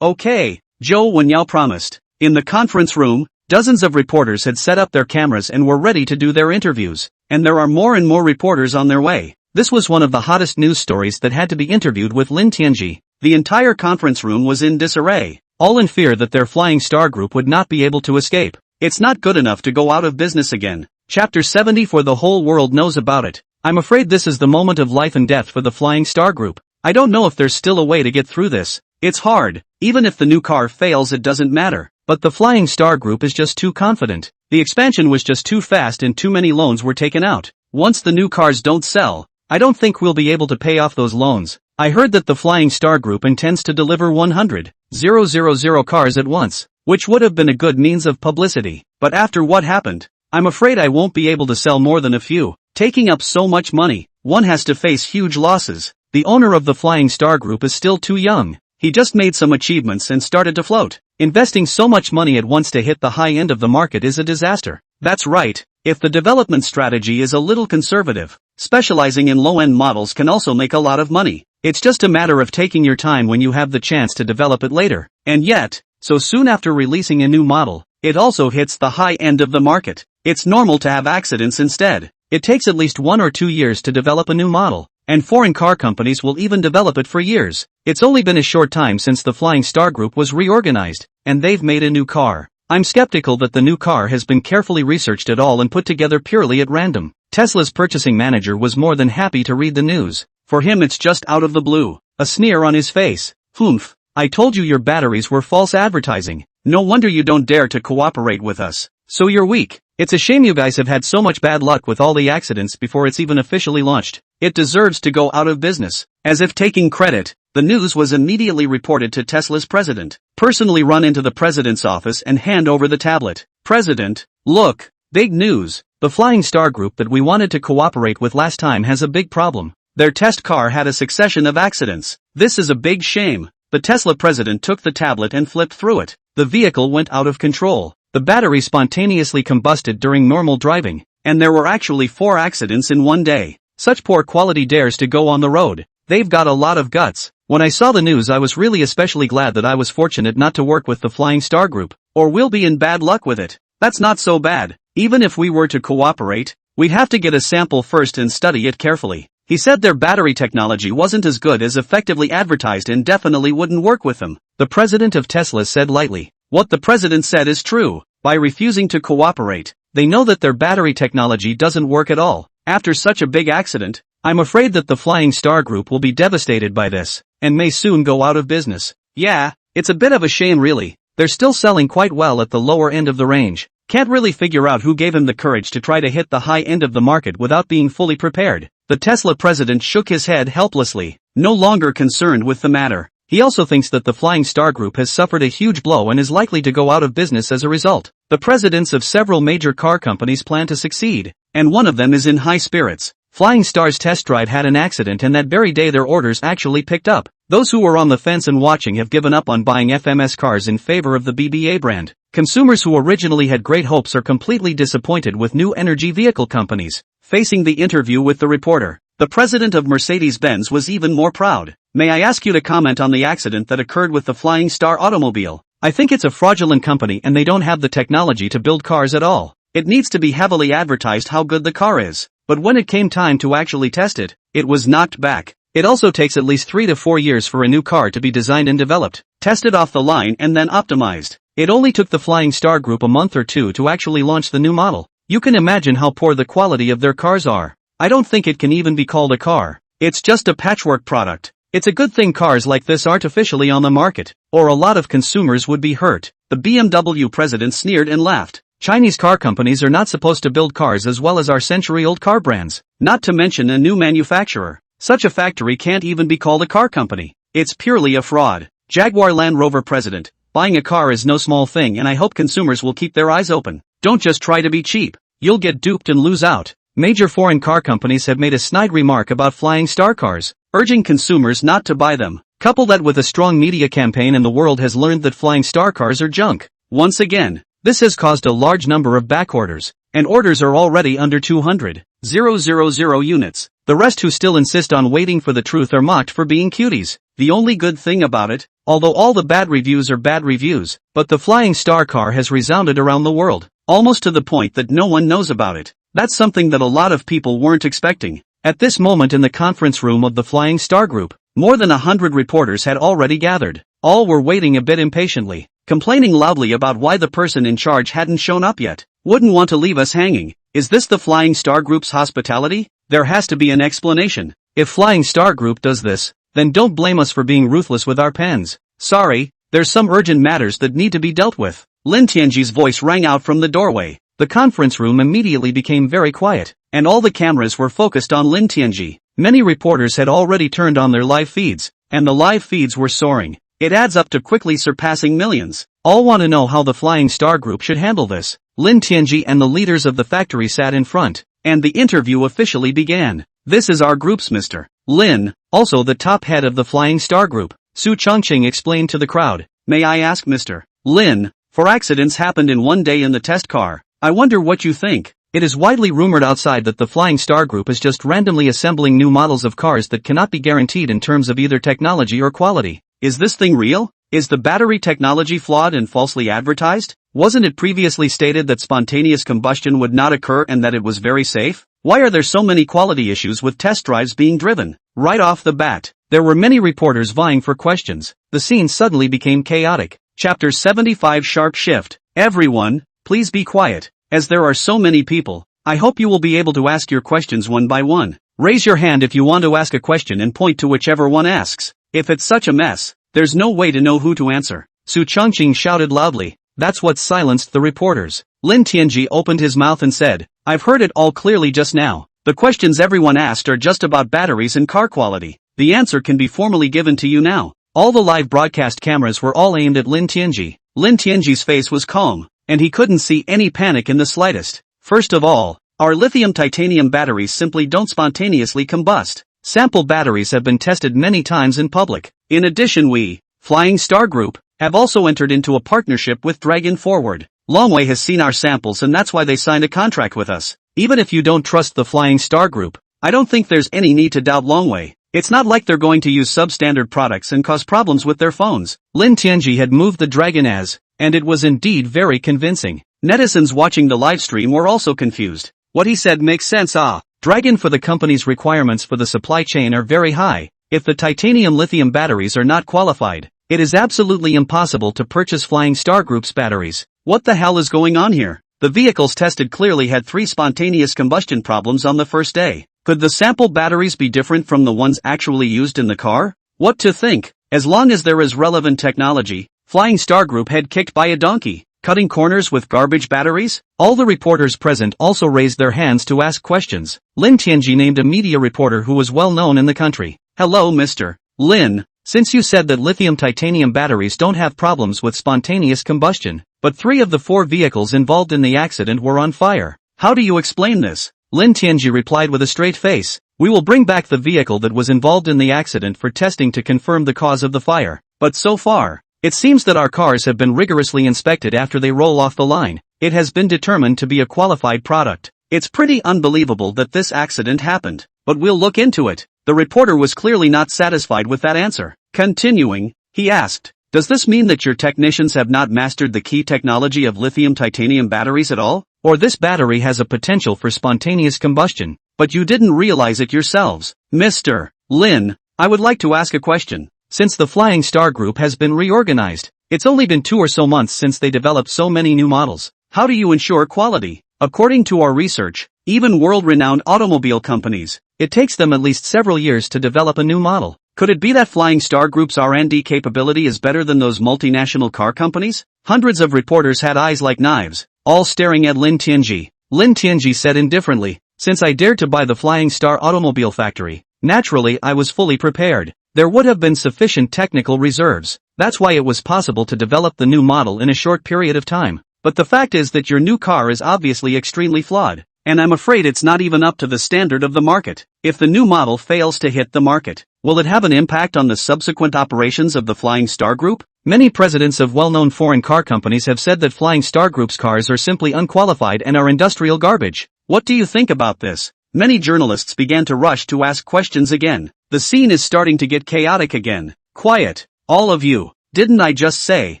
Okay, Zhou Wenyao promised. In the conference room, dozens of reporters had set up their cameras and were ready to do their interviews. And there are more and more reporters on their way. This was one of the hottest news stories that had to be interviewed with Lin Tianji. The entire conference room was in disarray, all in fear that their Flying Star Group would not be able to escape. It's not good enough to go out of business again. Chapter 70 for the whole world knows about it. I'm afraid this is the moment of life and death for the Flying Star Group. I don't know if there's still a way to get through this. It's hard. Even if the new car fails it doesn't matter. But the Flying Star Group is just too confident. The expansion was just too fast and too many loans were taken out. Once the new cars don't sell, I don't think we'll be able to pay off those loans. I heard that the Flying Star Group intends to deliver 100,000 cars at once, which would have been a good means of publicity. But after what happened, I'm afraid I won't be able to sell more than a few. Taking up so much money, one has to face huge losses. The owner of the Flying Star Group is still too young. He just made some achievements and started to float. Investing so much money at once to hit the high end of the market is a disaster. That's right. If the development strategy is a little conservative, specializing in low-end models can also make a lot of money. It's just a matter of taking your time when you have the chance to develop it later. And yet, so soon after releasing a new model, it also hits the high end of the market. It's normal to have accidents instead. It takes at least 1 or 2 years to develop a new model, and foreign car companies will even develop it for years. It's only been a short time since the Flying Star Group was reorganized, and they've made a new car. I'm skeptical that the new car has been carefully researched at all and put together purely at random. Tesla's purchasing manager was more than happy to read the news. For him it's just out of the blue. A sneer on his face. Humph. I told you your batteries were false advertising. No wonder you don't dare to cooperate with us. So you're weak. It's a shame you guys have had so much bad luck with all the accidents before it's even officially launched. It deserves to go out of business. As if taking credit, the news was immediately reported to Tesla's president. Personally run into the president's office and hand over the tablet. President, look, big news. The Flying Star Group that we wanted to cooperate with last time has a big problem. Their test car had a succession of accidents. This is a big shame. The Tesla president took the tablet and flipped through it. The vehicle went out of control. The battery spontaneously combusted during normal driving, and there were actually 4 accidents in one day. Such poor quality dares to go on the road. They've got a lot of guts. When I saw the news I was really especially glad that I was fortunate not to work with the Flying Star Group, or we'll be in bad luck with it. That's not so bad. Even if we were to cooperate, we'd have to get a sample first and study it carefully. He said their battery technology wasn't as good as effectively advertised and definitely wouldn't work with them. The president of Tesla said lightly. What the president said is true. By refusing to cooperate, they know that their battery technology doesn't work at all. After such a big accident, I'm afraid that the Flying Star Group will be devastated by this, and may soon go out of business. Yeah, it's a bit of a shame really. They're still selling quite well at the lower end of the range. Can't really figure out who gave him the courage to try to hit the high end of the market without being fully prepared. The Tesla president shook his head helplessly, no longer concerned with the matter. He also thinks that the Flying Star Group has suffered a huge blow and is likely to go out of business as a result. The presidents of several major car companies plan to succeed, and one of them is in high spirits. Flying Star's test drive had an accident and that very day their orders actually picked up. Those who were on the fence and watching have given up on buying FMS cars in favor of the BBA brand. Consumers who originally had great hopes are completely disappointed with new energy vehicle companies. Facing the interview with the reporter, the president of Mercedes-Benz was even more proud. May I ask you to comment on the accident that occurred with the Flying Star automobile? I think it's a fraudulent company and they don't have the technology to build cars at all. It needs to be heavily advertised how good the car is, but when it came time to actually test it, it was knocked back. It also takes at least 3 to 4 years for a new car to be designed and developed, tested off the line and then optimized. It only took the Flying Star Group a month or 2 to actually launch the new model. You can imagine how poor the quality of their cars are. I don't think it can even be called a car. It's just a patchwork product. It's a good thing cars like this aren't officially on the market, or a lot of consumers would be hurt. The BMW president sneered and laughed. Chinese car companies are not supposed to build cars as well as our century-old car brands, not to mention a new manufacturer. Such a factory can't even be called a car company. It's purely a fraud. Jaguar Land Rover president, buying a car is no small thing and I hope consumers will keep their eyes open. Don't just try to be cheap. You'll get duped and lose out. Major foreign car companies have made a snide remark about Flying Star cars, urging consumers not to buy them. Couple that with a strong media campaign and the world has learned that Flying Star cars are junk. Once again, this has caused a large number of back orders, and orders are already under 200,000 units. The rest who still insist on waiting for the truth are mocked for being cuties. The only good thing about it, although all the bad reviews are bad reviews, but the Flying Star car has resounded around the world, almost to the point that no one knows about it. That's something that a lot of people weren't expecting. At this moment in the conference room of the Flying Star Group, more than 100 reporters had already gathered. All were waiting a bit impatiently, complaining loudly about why the person in charge hadn't shown up yet. Wouldn't want to leave us hanging. Is this the Flying Star Group's hospitality? There has to be an explanation. If Flying Star Group does this, then don't blame us for being ruthless with our pens. Sorry, there's some urgent matters that need to be dealt with. Lin Tianji's voice rang out from the doorway. The conference room immediately became very quiet, and all the cameras were focused on Lin Tianji. Many reporters had already turned on their live feeds, and the live feeds were soaring. It adds up to quickly surpassing millions. All want to know how the Flying Star Group should handle this. Lin Tianji and the leaders of the factory sat in front, and the interview officially began. This is our group's Mr. Lin, also the top head of the Flying Star Group. Su Chongqing explained to the crowd. May I ask Mr. Lin, 4 accidents happened in one day in the test car. I wonder what you think. It is widely rumored outside that the Flying Star Group is just randomly assembling new models of cars that cannot be guaranteed in terms of either technology or quality. Is this thing real? Is the battery technology flawed and falsely advertised? Wasn't it previously stated that spontaneous combustion would not occur and that it was very safe? Why are there so many quality issues with test drives being driven? Right off the bat, there were many reporters vying for questions. The scene suddenly became chaotic. Chapter 75 Sharp Shift. Everyone, please be quiet. As there are so many people, I hope you will be able to ask your questions one by one. Raise your hand if you want to ask a question and point to whichever one asks. If it's such a mess, there's no way to know who to answer. Su Chongqing shouted loudly. That's what silenced the reporters. Lin Tianji opened his mouth and said, I've heard it all clearly just now. The questions everyone asked are just about batteries and car quality. The answer can be formally given to you now. All the live broadcast cameras were all aimed at Lin Tianji. Lin Tianji's face was calm, and he couldn't see any panic in the slightest. First of all, our lithium-titanium batteries simply don't spontaneously combust. Sample batteries have been tested many times in public. In addition, we, Flying Star Group, have also entered into a partnership with Dragon Forward. Longwei has seen our samples and that's why they signed a contract with us. Even if you don't trust the Flying Star Group, I don't think there's any need to doubt Longwei. It's not like they're going to use substandard products and cause problems with their phones. Lin Tianji had moved the dragon as, and it was indeed very convincing. Netizens watching the livestream were also confused. What he said makes sense. Dragon for the company's requirements for the supply chain are very high. If the titanium lithium batteries are not qualified, it is absolutely impossible to purchase Flying Star Group's batteries. What the hell is going on here? The vehicles tested clearly had 3 spontaneous combustion problems on the first day. Could the sample batteries be different from the ones actually used in the car? What to think? As long as there is relevant technology, Flying Star Group had kicked by a donkey. Cutting corners with garbage batteries? All the reporters present also raised their hands to ask questions. Lin Tianji named a media reporter who was well known in the country. Hello Mr. Lin, since you said that lithium-titanium batteries don't have problems with spontaneous combustion, but 3 of the 4 vehicles involved in the accident were on fire. How do you explain this? Lin Tianji replied with a straight face. We will bring back the vehicle that was involved in the accident for testing to confirm the cause of the fire. But so far, it seems that our cars have been rigorously inspected after they roll off the line. It has been determined to be a qualified product. It's pretty unbelievable that this accident happened, but we'll look into it. The reporter was clearly not satisfied with that answer. Continuing, he asked, does this mean that your technicians have not mastered the key technology of lithium-titanium batteries at all? Or this battery has a potential for spontaneous combustion, but you didn't realize it yourselves? Mr. Lin, I would like to ask a question. Since the Flying Star Group has been reorganized, it's only been 2 or so months since they developed so many new models. How do you ensure quality? According to our research, even world-renowned automobile companies, it takes them at least several years to develop a new model. Could it be that Flying Star Group's R&D capability is better than those multinational car companies? Hundreds of reporters had eyes like knives, all staring at Lin Tianji. Lin Tianji said indifferently, since I dared to buy the Flying Star automobile factory, naturally I was fully prepared. There would have been sufficient technical reserves. That's why it was possible to develop the new model in a short period of time. But the fact is that your new car is obviously extremely flawed, and I'm afraid it's not even up to the standard of the market. If the new model fails to hit the market, will it have an impact on the subsequent operations of the Flying Star Group? Many presidents of well-known foreign car companies have said that Flying Star Group's cars are simply unqualified and are industrial garbage. What do you think about this? Many journalists began to rush to ask questions again. The scene is starting to get chaotic again. Quiet, all of you. Didn't I just say,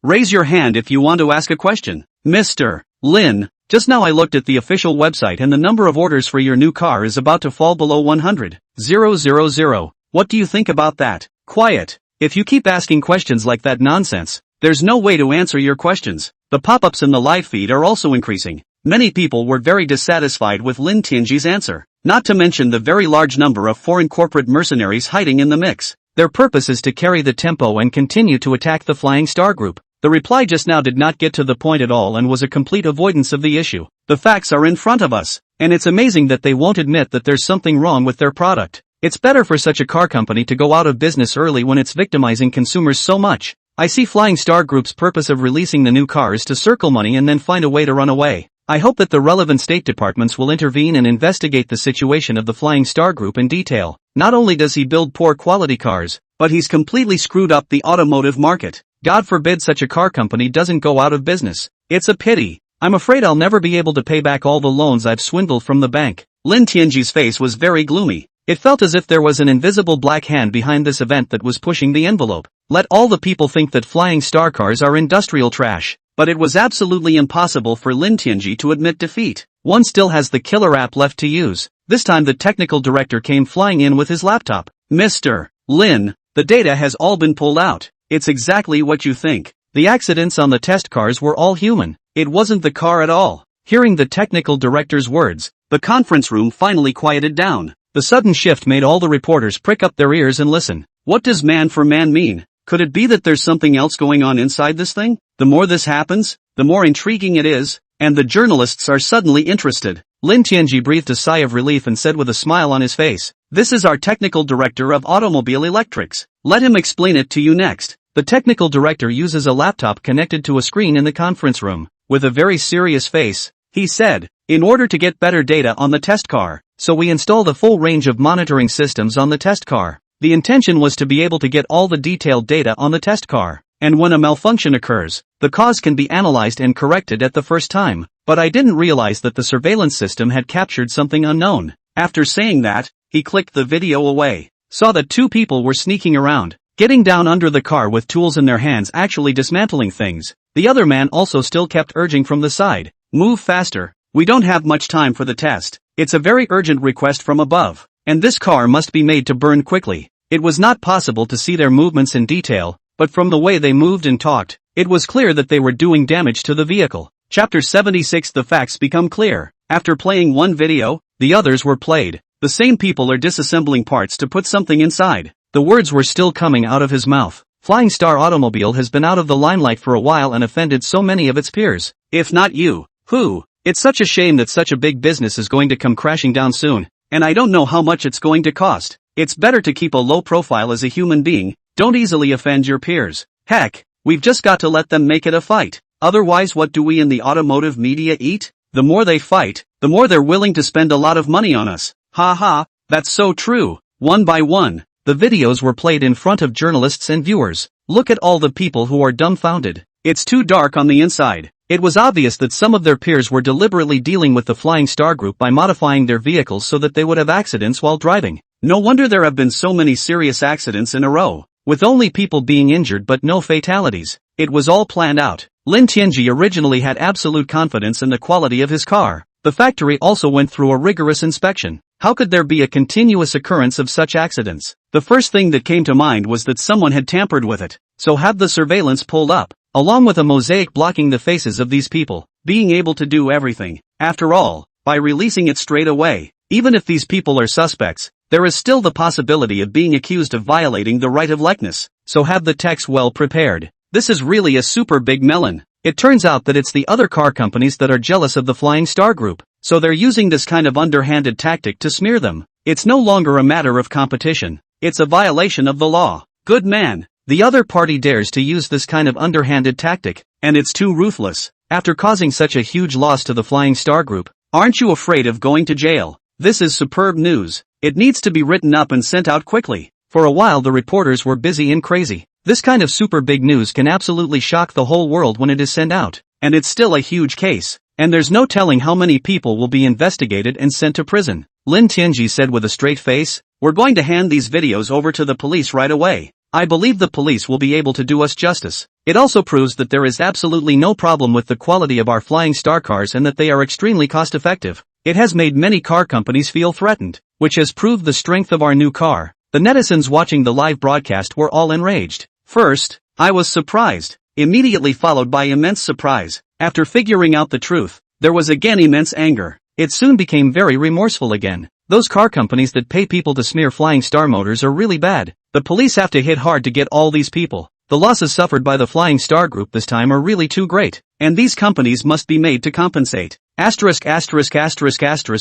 raise your hand if you want to ask a question? Mr. Lin, just now I looked at the official website and the number of orders for your new car is about to fall below 100,000. What do you think about that? Quiet. If you keep asking questions like that nonsense, there's no way to answer your questions. The pop-ups in the live feed are also increasing. Many people were very dissatisfied with Lin Tianji's answer, not to mention the very large number of foreign corporate mercenaries hiding in the mix. Their purpose is to carry the tempo and continue to attack the Flying Star Group. The reply just now did not get to the point at all and was a complete avoidance of the issue. The facts are in front of us, and it's amazing that they won't admit that there's something wrong with their product. It's better for such a car company to go out of business early when it's victimizing consumers so much. I see Flying Star Group's purpose of releasing the new car is to circle money and then find a way to run away. I hope that the relevant state departments will intervene and investigate the situation of the Flying Star Group in detail. Not only does he build poor quality cars, but he's completely screwed up the automotive market. God forbid such a car company doesn't go out of business. It's a pity. I'm afraid I'll never be able to pay back all the loans I've swindled from the bank. Lin Tianji's face was very gloomy. It felt as if there was an invisible black hand behind this event that was pushing the envelope. Let all the people think that flying star cars are industrial trash. But it was absolutely impossible for Lin Tianji to admit defeat. One still has the killer app left to use. This time the technical director came flying in with his laptop. Mr. Lin, the data has all been pulled out. It's exactly what you think. The accidents on the test cars were all human. It wasn't the car at all. Hearing the technical director's words, the conference room finally quieted down. The sudden shift made all the reporters prick up their ears and listen. What does man for man mean? Could it be that there's something else going on inside this thing? The more this happens, the more intriguing it is, and the journalists are suddenly interested. Lin Tianji breathed a sigh of relief and said with a smile on his face, "This is our technical director of automobile electrics. Let him explain it to you next." The technical director uses a laptop connected to a screen in the conference room. With a very serious face, he said, "In order to get better data on the test car, so we install the full range of monitoring systems on the test car. The intention was to be able to get all the detailed data on the test car, and when a malfunction occurs, the cause can be analyzed and corrected at the first time. But I didn't realize that the surveillance system had captured something unknown." After saying that, he clicked the video away, saw that two people were sneaking around, getting down under the car with tools in their hands, actually dismantling things. The other man also still kept urging from the side, "Move faster. We don't have much time for the test. It's a very urgent request from above, and this car must be made to burn quickly." It was not possible to see their movements in detail, but from the way they moved and talked, it was clear that they were doing damage to the vehicle. Chapter 76. The facts become clear. After playing one video, the others were played. The same people are disassembling parts to put something inside. The words were still coming out of his mouth. Flying Star Automobile has been out of the limelight for a while and offended so many of its peers. If not you, who? It's such a shame that such a big business is going to come crashing down soon, and I don't know how much it's going to cost. It's better to keep a low profile as a human being. Don't easily offend your peers. Heck, we've just got to let them make it a fight. Otherwise, what do we in the automotive media eat? The more they fight, the more they're willing to spend a lot of money on us. Ha ha, that's so true. One by one, the videos were played in front of journalists and viewers. Look at all the people who are dumbfounded. It's too dark on the inside. It was obvious that some of their peers were deliberately dealing with the Flying Star Group by modifying their vehicles so that they would have accidents while driving. No wonder there have been so many serious accidents in a row, with only people being injured but no fatalities. It was all planned out. Lin Tianji originally had absolute confidence in the quality of his car. The factory also went through a rigorous inspection. How could there be a continuous occurrence of such accidents? The first thing that came to mind was that someone had tampered with it. So have the surveillance pulled up, along with a mosaic blocking the faces of these people, being able to do everything. After all, by releasing it straight away, even if these people are suspects, there is still the possibility of being accused of violating the right of likeness. So have the text well prepared. This is really a super big melon. It turns out that it's the other car companies that are jealous of the Flying Star Group, so they're using this kind of underhanded tactic to smear them. It's no longer a matter of competition. It's a violation of the law. Good man. The other party dares to use this kind of underhanded tactic, and it's too ruthless. After causing such a huge loss to the Flying Star Group, aren't you afraid of going to jail? This is superb news. It needs to be written up and sent out quickly. For a while the reporters were busy and crazy. This kind of super big news can absolutely shock the whole world when it is sent out, and it's still a huge case, and there's no telling how many people will be investigated and sent to prison. Lin Tianji said with a straight face, "We're going to hand these videos over to the police right away. I believe the police will be able to do us justice. It also proves that there is absolutely no problem with the quality of our Flying Star cars and that they are extremely cost-effective. It has made many car companies feel threatened, which has proved the strength of our new car." The netizens watching the live broadcast were all enraged. First, I was surprised, immediately followed by immense surprise. After figuring out the truth, there was again immense anger. It soon became very remorseful again. Those car companies that pay people to smear Flying Star motors are really bad. The police have to hit hard to get all these people. The losses suffered by the Flying Star Group this time are really too great, and these companies must be made to compensate.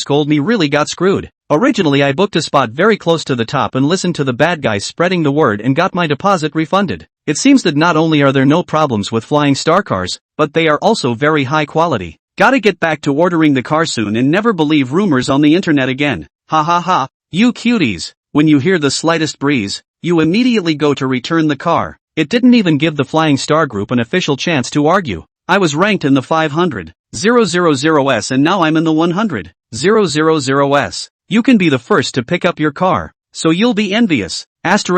Old me really got screwed. Originally I booked a spot very close to the top and listened to the bad guys spreading the word and got my deposit refunded. It seems that not only are there no problems with flying star cars, but they are also very high quality. Gotta get back to ordering the car soon and never believe rumors on the internet again. Ha ha ha, you cuties. When you hear the slightest breeze, you immediately go to return the car. It didn't even give the Flying Star Group an official chance to argue. I was ranked in the 500,000s and now I'm in the 100,000s. You can be the first to pick up your car, so you'll be envious. If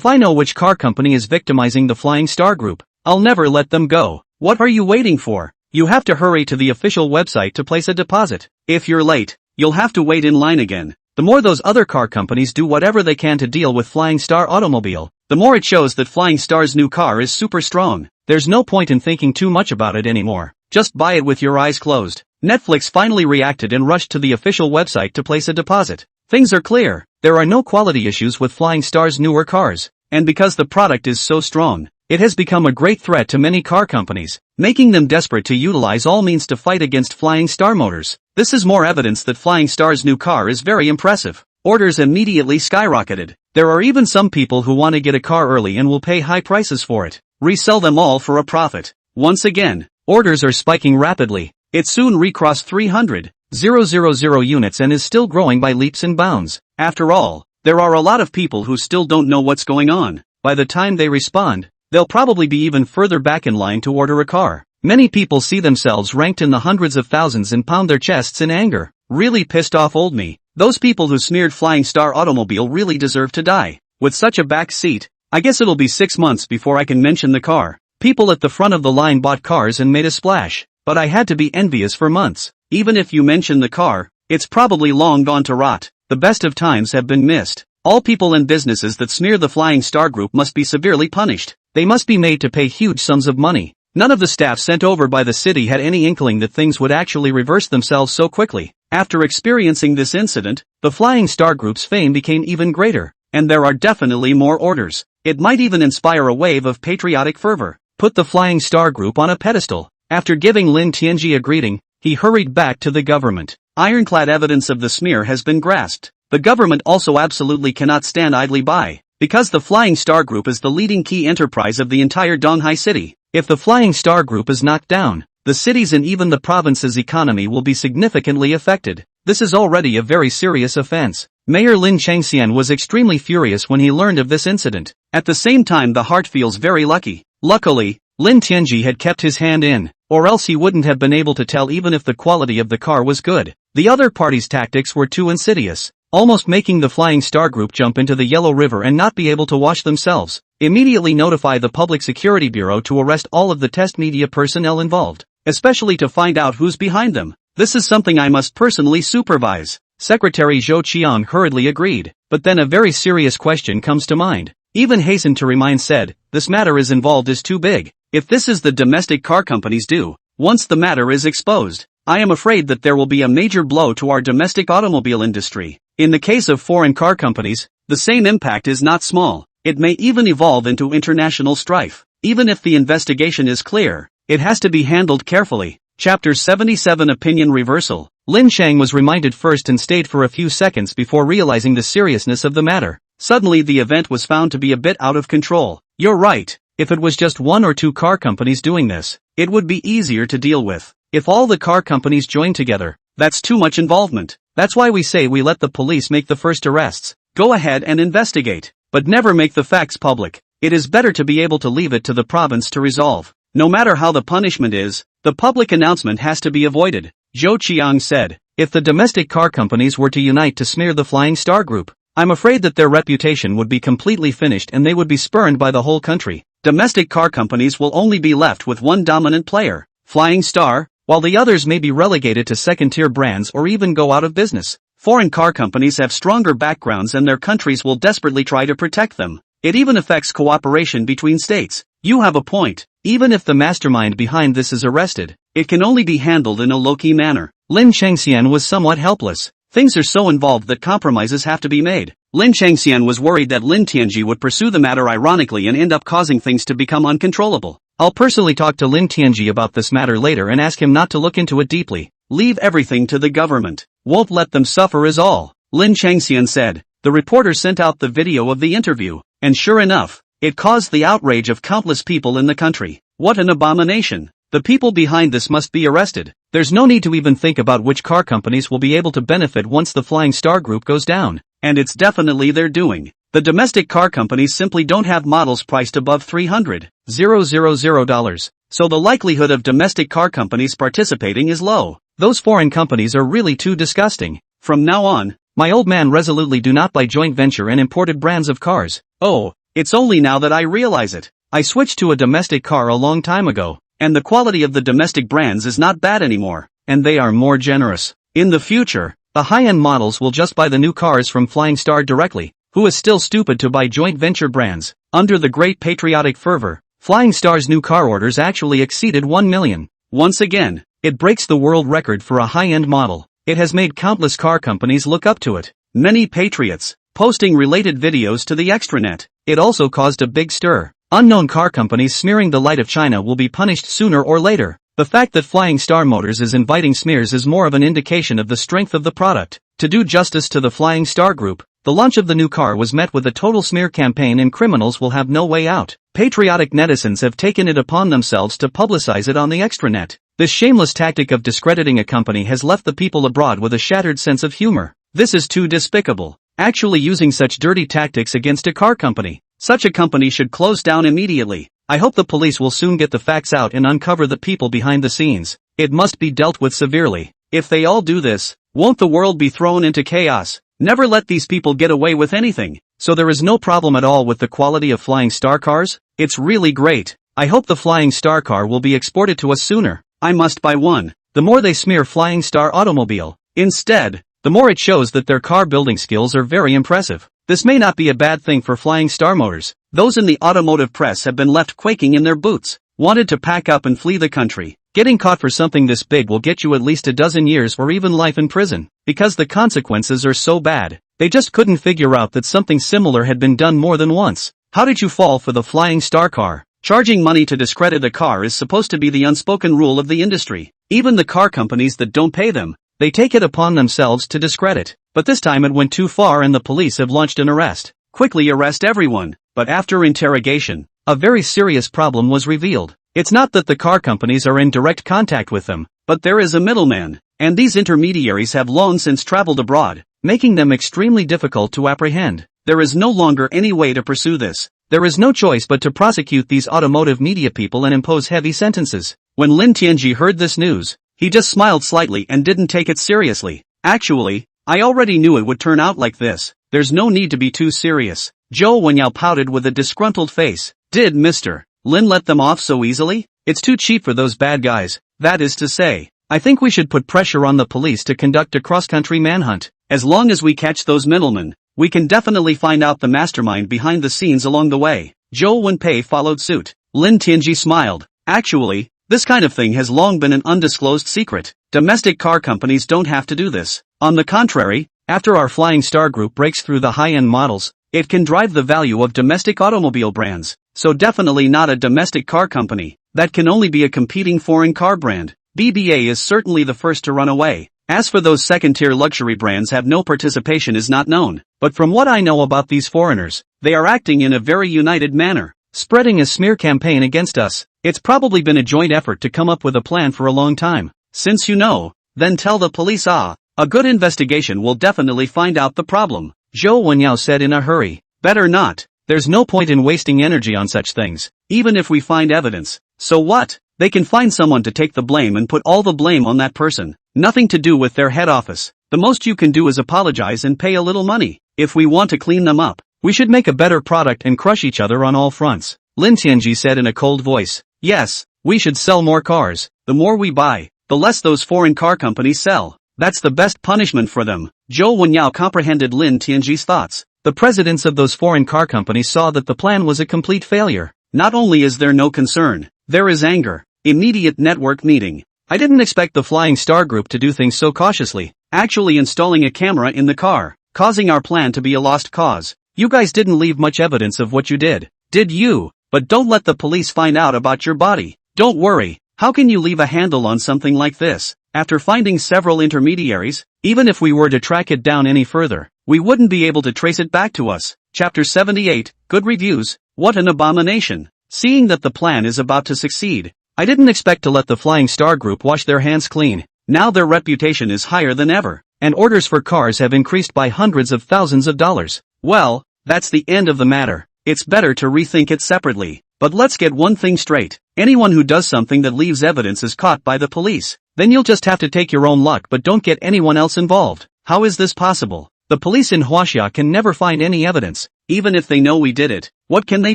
I know which car company is victimizing the Flying Star Group, I'll never let them go. What are you waiting for? You have to hurry to the official website to place a deposit. If you're late, you'll have to wait in line again. The more those other car companies do whatever they can to deal with Flying Star Automobile, the more it shows that Flying Star's new car is super strong. There's no point in thinking too much about it anymore. Just buy it with your eyes closed. Netflix finally reacted and rushed to the official website to place a deposit. Things are clear. There are no quality issues with Flying Star's newer cars. And because the product is so strong, it has become a great threat to many car companies, making them desperate to utilize all means to fight against Flying Star Motors. This is more evidence that Flying Star's new car is very impressive. Orders immediately skyrocketed. There are even some people who want to get a car early and will pay high prices for it. Resell them all for a profit. Once again, orders are spiking rapidly. It soon recrossed 300,000 units and is still growing by leaps and bounds. After all, there are a lot of people who still don't know what's going on. By the time they respond, they'll probably be even further back in line to order a car. Many people see themselves ranked in the hundreds of thousands and pound their chests in anger. Really pissed off old me. Those people who smeared Flying Star Automobile really deserve to die. With such a back seat, I guess it'll be 6 months before I can mention the car. People at the front of the line bought cars and made a splash, but I had to be envious for months. Even if you mention the car, it's probably long gone to rot. The best of times have been missed. All people and businesses that smear the Flying Star Group must be severely punished. They must be made to pay huge sums of money. None of the staff sent over by the city had any inkling that things would actually reverse themselves so quickly. After experiencing this incident, the Flying Star Group's fame became even greater, and there are definitely more orders. It might even inspire a wave of patriotic fervor. Put the Flying Star Group on a pedestal. After giving Lin Tianji a greeting, he hurried back to the government. Ironclad evidence of the smear has been grasped. The government also absolutely cannot stand idly by, because the Flying Star Group is the leading key enterprise of the entire Donghai city. If the Flying Star Group is knocked down, the city's and even the province's economy will be significantly affected. This is already a very serious offense. Mayor Lin Changxian was extremely furious when he learned of this incident. At the same time, the heart feels very lucky. Luckily, Lin Tianji had kept his hand in, or else he wouldn't have been able to tell even if the quality of the car was good. The other party's tactics were too insidious, almost making the Flying Star Group jump into the Yellow River and not be able to wash themselves. Immediately notify the Public Security Bureau to arrest all of the test media personnel involved, especially to find out who's behind them. This is something I must personally supervise. Secretary Zhou Qiang hurriedly agreed, but then a very serious question comes to mind. Even hastened to remind said, this matter is involved is too big. If this is the domestic car companies do, once the matter is exposed, I am afraid that there will be a major blow to our domestic automobile industry. In the case of foreign car companies, the same impact is not small. It may even evolve into international strife. Even if the investigation is clear, it has to be handled carefully. Chapter 77 Opinion Reversal. Lin Shang was reminded first and stayed for a few seconds before realizing the seriousness of the matter. Suddenly the event was found to be a bit out of control. You're right. If it was just 1 or 2 car companies doing this, it would be easier to deal with. If all the car companies join together, that's too much involvement. That's why we say we let the police make the first arrests. Go ahead and investigate, but never make the facts public. It is better to be able to leave it to the province to resolve. No matter how the punishment is, the public announcement has to be avoided. Zhou Qiang said, if the domestic car companies were to unite to smear the Flying Star Group, I'm afraid that their reputation would be completely finished and they would be spurned by the whole country. Domestic car companies will only be left with one dominant player, Flying Star, while the others may be relegated to second-tier brands or even go out of business. Foreign car companies have stronger backgrounds and their countries will desperately try to protect them. It even affects cooperation between states. You have a point. Even if the mastermind behind this is arrested, it can only be handled in a low-key manner. Lin Changxian was somewhat helpless. Things are so involved that compromises have to be made. Lin Changxian was worried that Lin Tianji would pursue the matter ironically and end up causing things to become uncontrollable. I'll personally talk to Lin Tianji about this matter later and ask him not to look into it deeply. Leave everything to the government. Won't let them suffer is all, Lin Changxian said. The reporter sent out the video of the interview, and sure enough, it caused the outrage of countless people in the country. What an abomination. The people behind this must be arrested. There's no need to even think about which car companies will be able to benefit once the Flying Star Group goes down. And it's definitely their doing. The domestic car companies simply don't have models priced above $300,000. So the likelihood of domestic car companies participating is low. Those foreign companies are really too disgusting. From now on, my old man resolutely do not buy joint venture and imported brands of cars. Oh, it's only now that I realize it. I switched to a domestic car a long time ago, and the quality of the domestic brands is not bad anymore, and they are more generous. In the future, the high-end models will just buy the new cars from Flying Star directly. Who is still stupid to buy joint venture brands? Under the great patriotic fervor, Flying Star's new car orders actually exceeded 1 million. Once again, it breaks the world record for a high-end model. It has made countless car companies look up to it. Many patriots, posting related videos to the extranet. It also caused a big stir. Unknown car companies smearing the light of China will be punished sooner or later. The fact that Flying Star Motors is inviting smears is more of an indication of the strength of the product. To do justice to the Flying Star Group, the launch of the new car was met with a total smear campaign and criminals will have no way out. Patriotic netizens have taken it upon themselves to publicize it on the extranet. This shameless tactic of discrediting a company has left the people abroad with a shattered sense of humor. This is too despicable. Actually using such dirty tactics against a car company. Such a company should close down immediately. I hope the police will soon get the facts out and uncover the people behind the scenes. It must be dealt with severely. If they all do this, won't the world be thrown into chaos? Never let these people get away with anything. So there is no problem at all with the quality of Flying Star cars? It's really great. I hope the Flying Star car will be exported to us sooner. I must buy one. The more they smear Flying Star automobile, instead, the more it shows that their car building skills are very impressive. This may not be a bad thing for Flying Star Motors. Those in the automotive press have been left quaking in their boots, wanted to pack up and flee the country. Getting caught for something this big will get you at least a dozen years or even life in prison, because the consequences are so bad. They just couldn't figure out that something similar had been done more than once. How did you fall for the Flying Star car? Charging money to discredit a car is supposed to be the unspoken rule of the industry. Even the car companies that don't pay them, they take it upon themselves to discredit. But this time it went too far and the police have launched an arrest. Quickly arrest everyone. But after interrogation, a very serious problem was revealed. It's not that the car companies are in direct contact with them, but there is a middleman, and these intermediaries have long since traveled abroad, making them extremely difficult to apprehend. There is no longer any way to pursue this. There is no choice but to prosecute these automotive media people and impose heavy sentences. When Lin Tianji heard this news, he just smiled slightly and didn't take it seriously. Actually, I already knew it would turn out like this. There's no need to be too serious. Zhou Wenyao pouted with a disgruntled face. Did Mr. Lin let them off so easily? It's too cheap for those bad guys. That is to say, I think we should put pressure on the police to conduct a cross-country manhunt. As long as we catch those middlemen, we can definitely find out the mastermind behind the scenes along the way. Zhou Wenpei followed suit. Lin Tianji smiled. Actually, this kind of thing has long been an undisclosed secret. Domestic car companies don't have to do this. On the contrary, after our Flying Star Group breaks through the high-end models, it can drive the value of domestic automobile brands. So definitely not a domestic car company. That can only be a competing foreign car brand. BBA is certainly the first to run away. As for those second-tier luxury brands have no participation is not known. But from what I know about these foreigners, they are acting in a very united manner, spreading a smear campaign against us. It's probably been a joint effort to come up with a plan for a long time. Since you know, then tell the police. A good investigation will definitely find out the problem, Zhou Wenyao said in a hurry. Better not. There's no point in wasting energy on such things, even if we find evidence. So what? They can find someone to take the blame and put all the blame on that person. Nothing to do with their head office. The most you can do is apologize and pay a little money. If we want to clean them up, we should make a better product and crush each other on all fronts, Lin Tianji said in a cold voice. Yes, we should sell more cars. The more we buy, the less those foreign car companies sell. That's the best punishment for them. Zhou Wenyao comprehended Lin Tianji's thoughts. The presidents of those foreign car companies saw that the plan was a complete failure. Not only is there no concern, there is anger. Immediate network meeting. I didn't expect the Flying Star Group to do things so cautiously, actually installing a camera in the car, causing our plan to be a lost cause. You guys didn't leave much evidence of what you did you? but don't let the police find out about your body. Don't worry, how can you leave a handle on something like this? After finding several intermediaries, even if we were to track it down any further, we wouldn't be able to trace it back to us. Chapter 78, Good Reviews, What an Abomination. Seeing that the plan is about to succeed, I didn't expect to let the Flying Star Group wash their hands clean. Now their reputation is higher than ever, and orders for cars have increased by hundreds of thousands of dollars. Well, that's the end of the matter. It's better to rethink it separately. But let's get one thing straight. Anyone who does something that leaves evidence is caught by the police. Then you'll just have to take your own luck but don't get anyone else involved. How is this possible? The police in Huaxia can never find any evidence. Even if they know we did it, what can they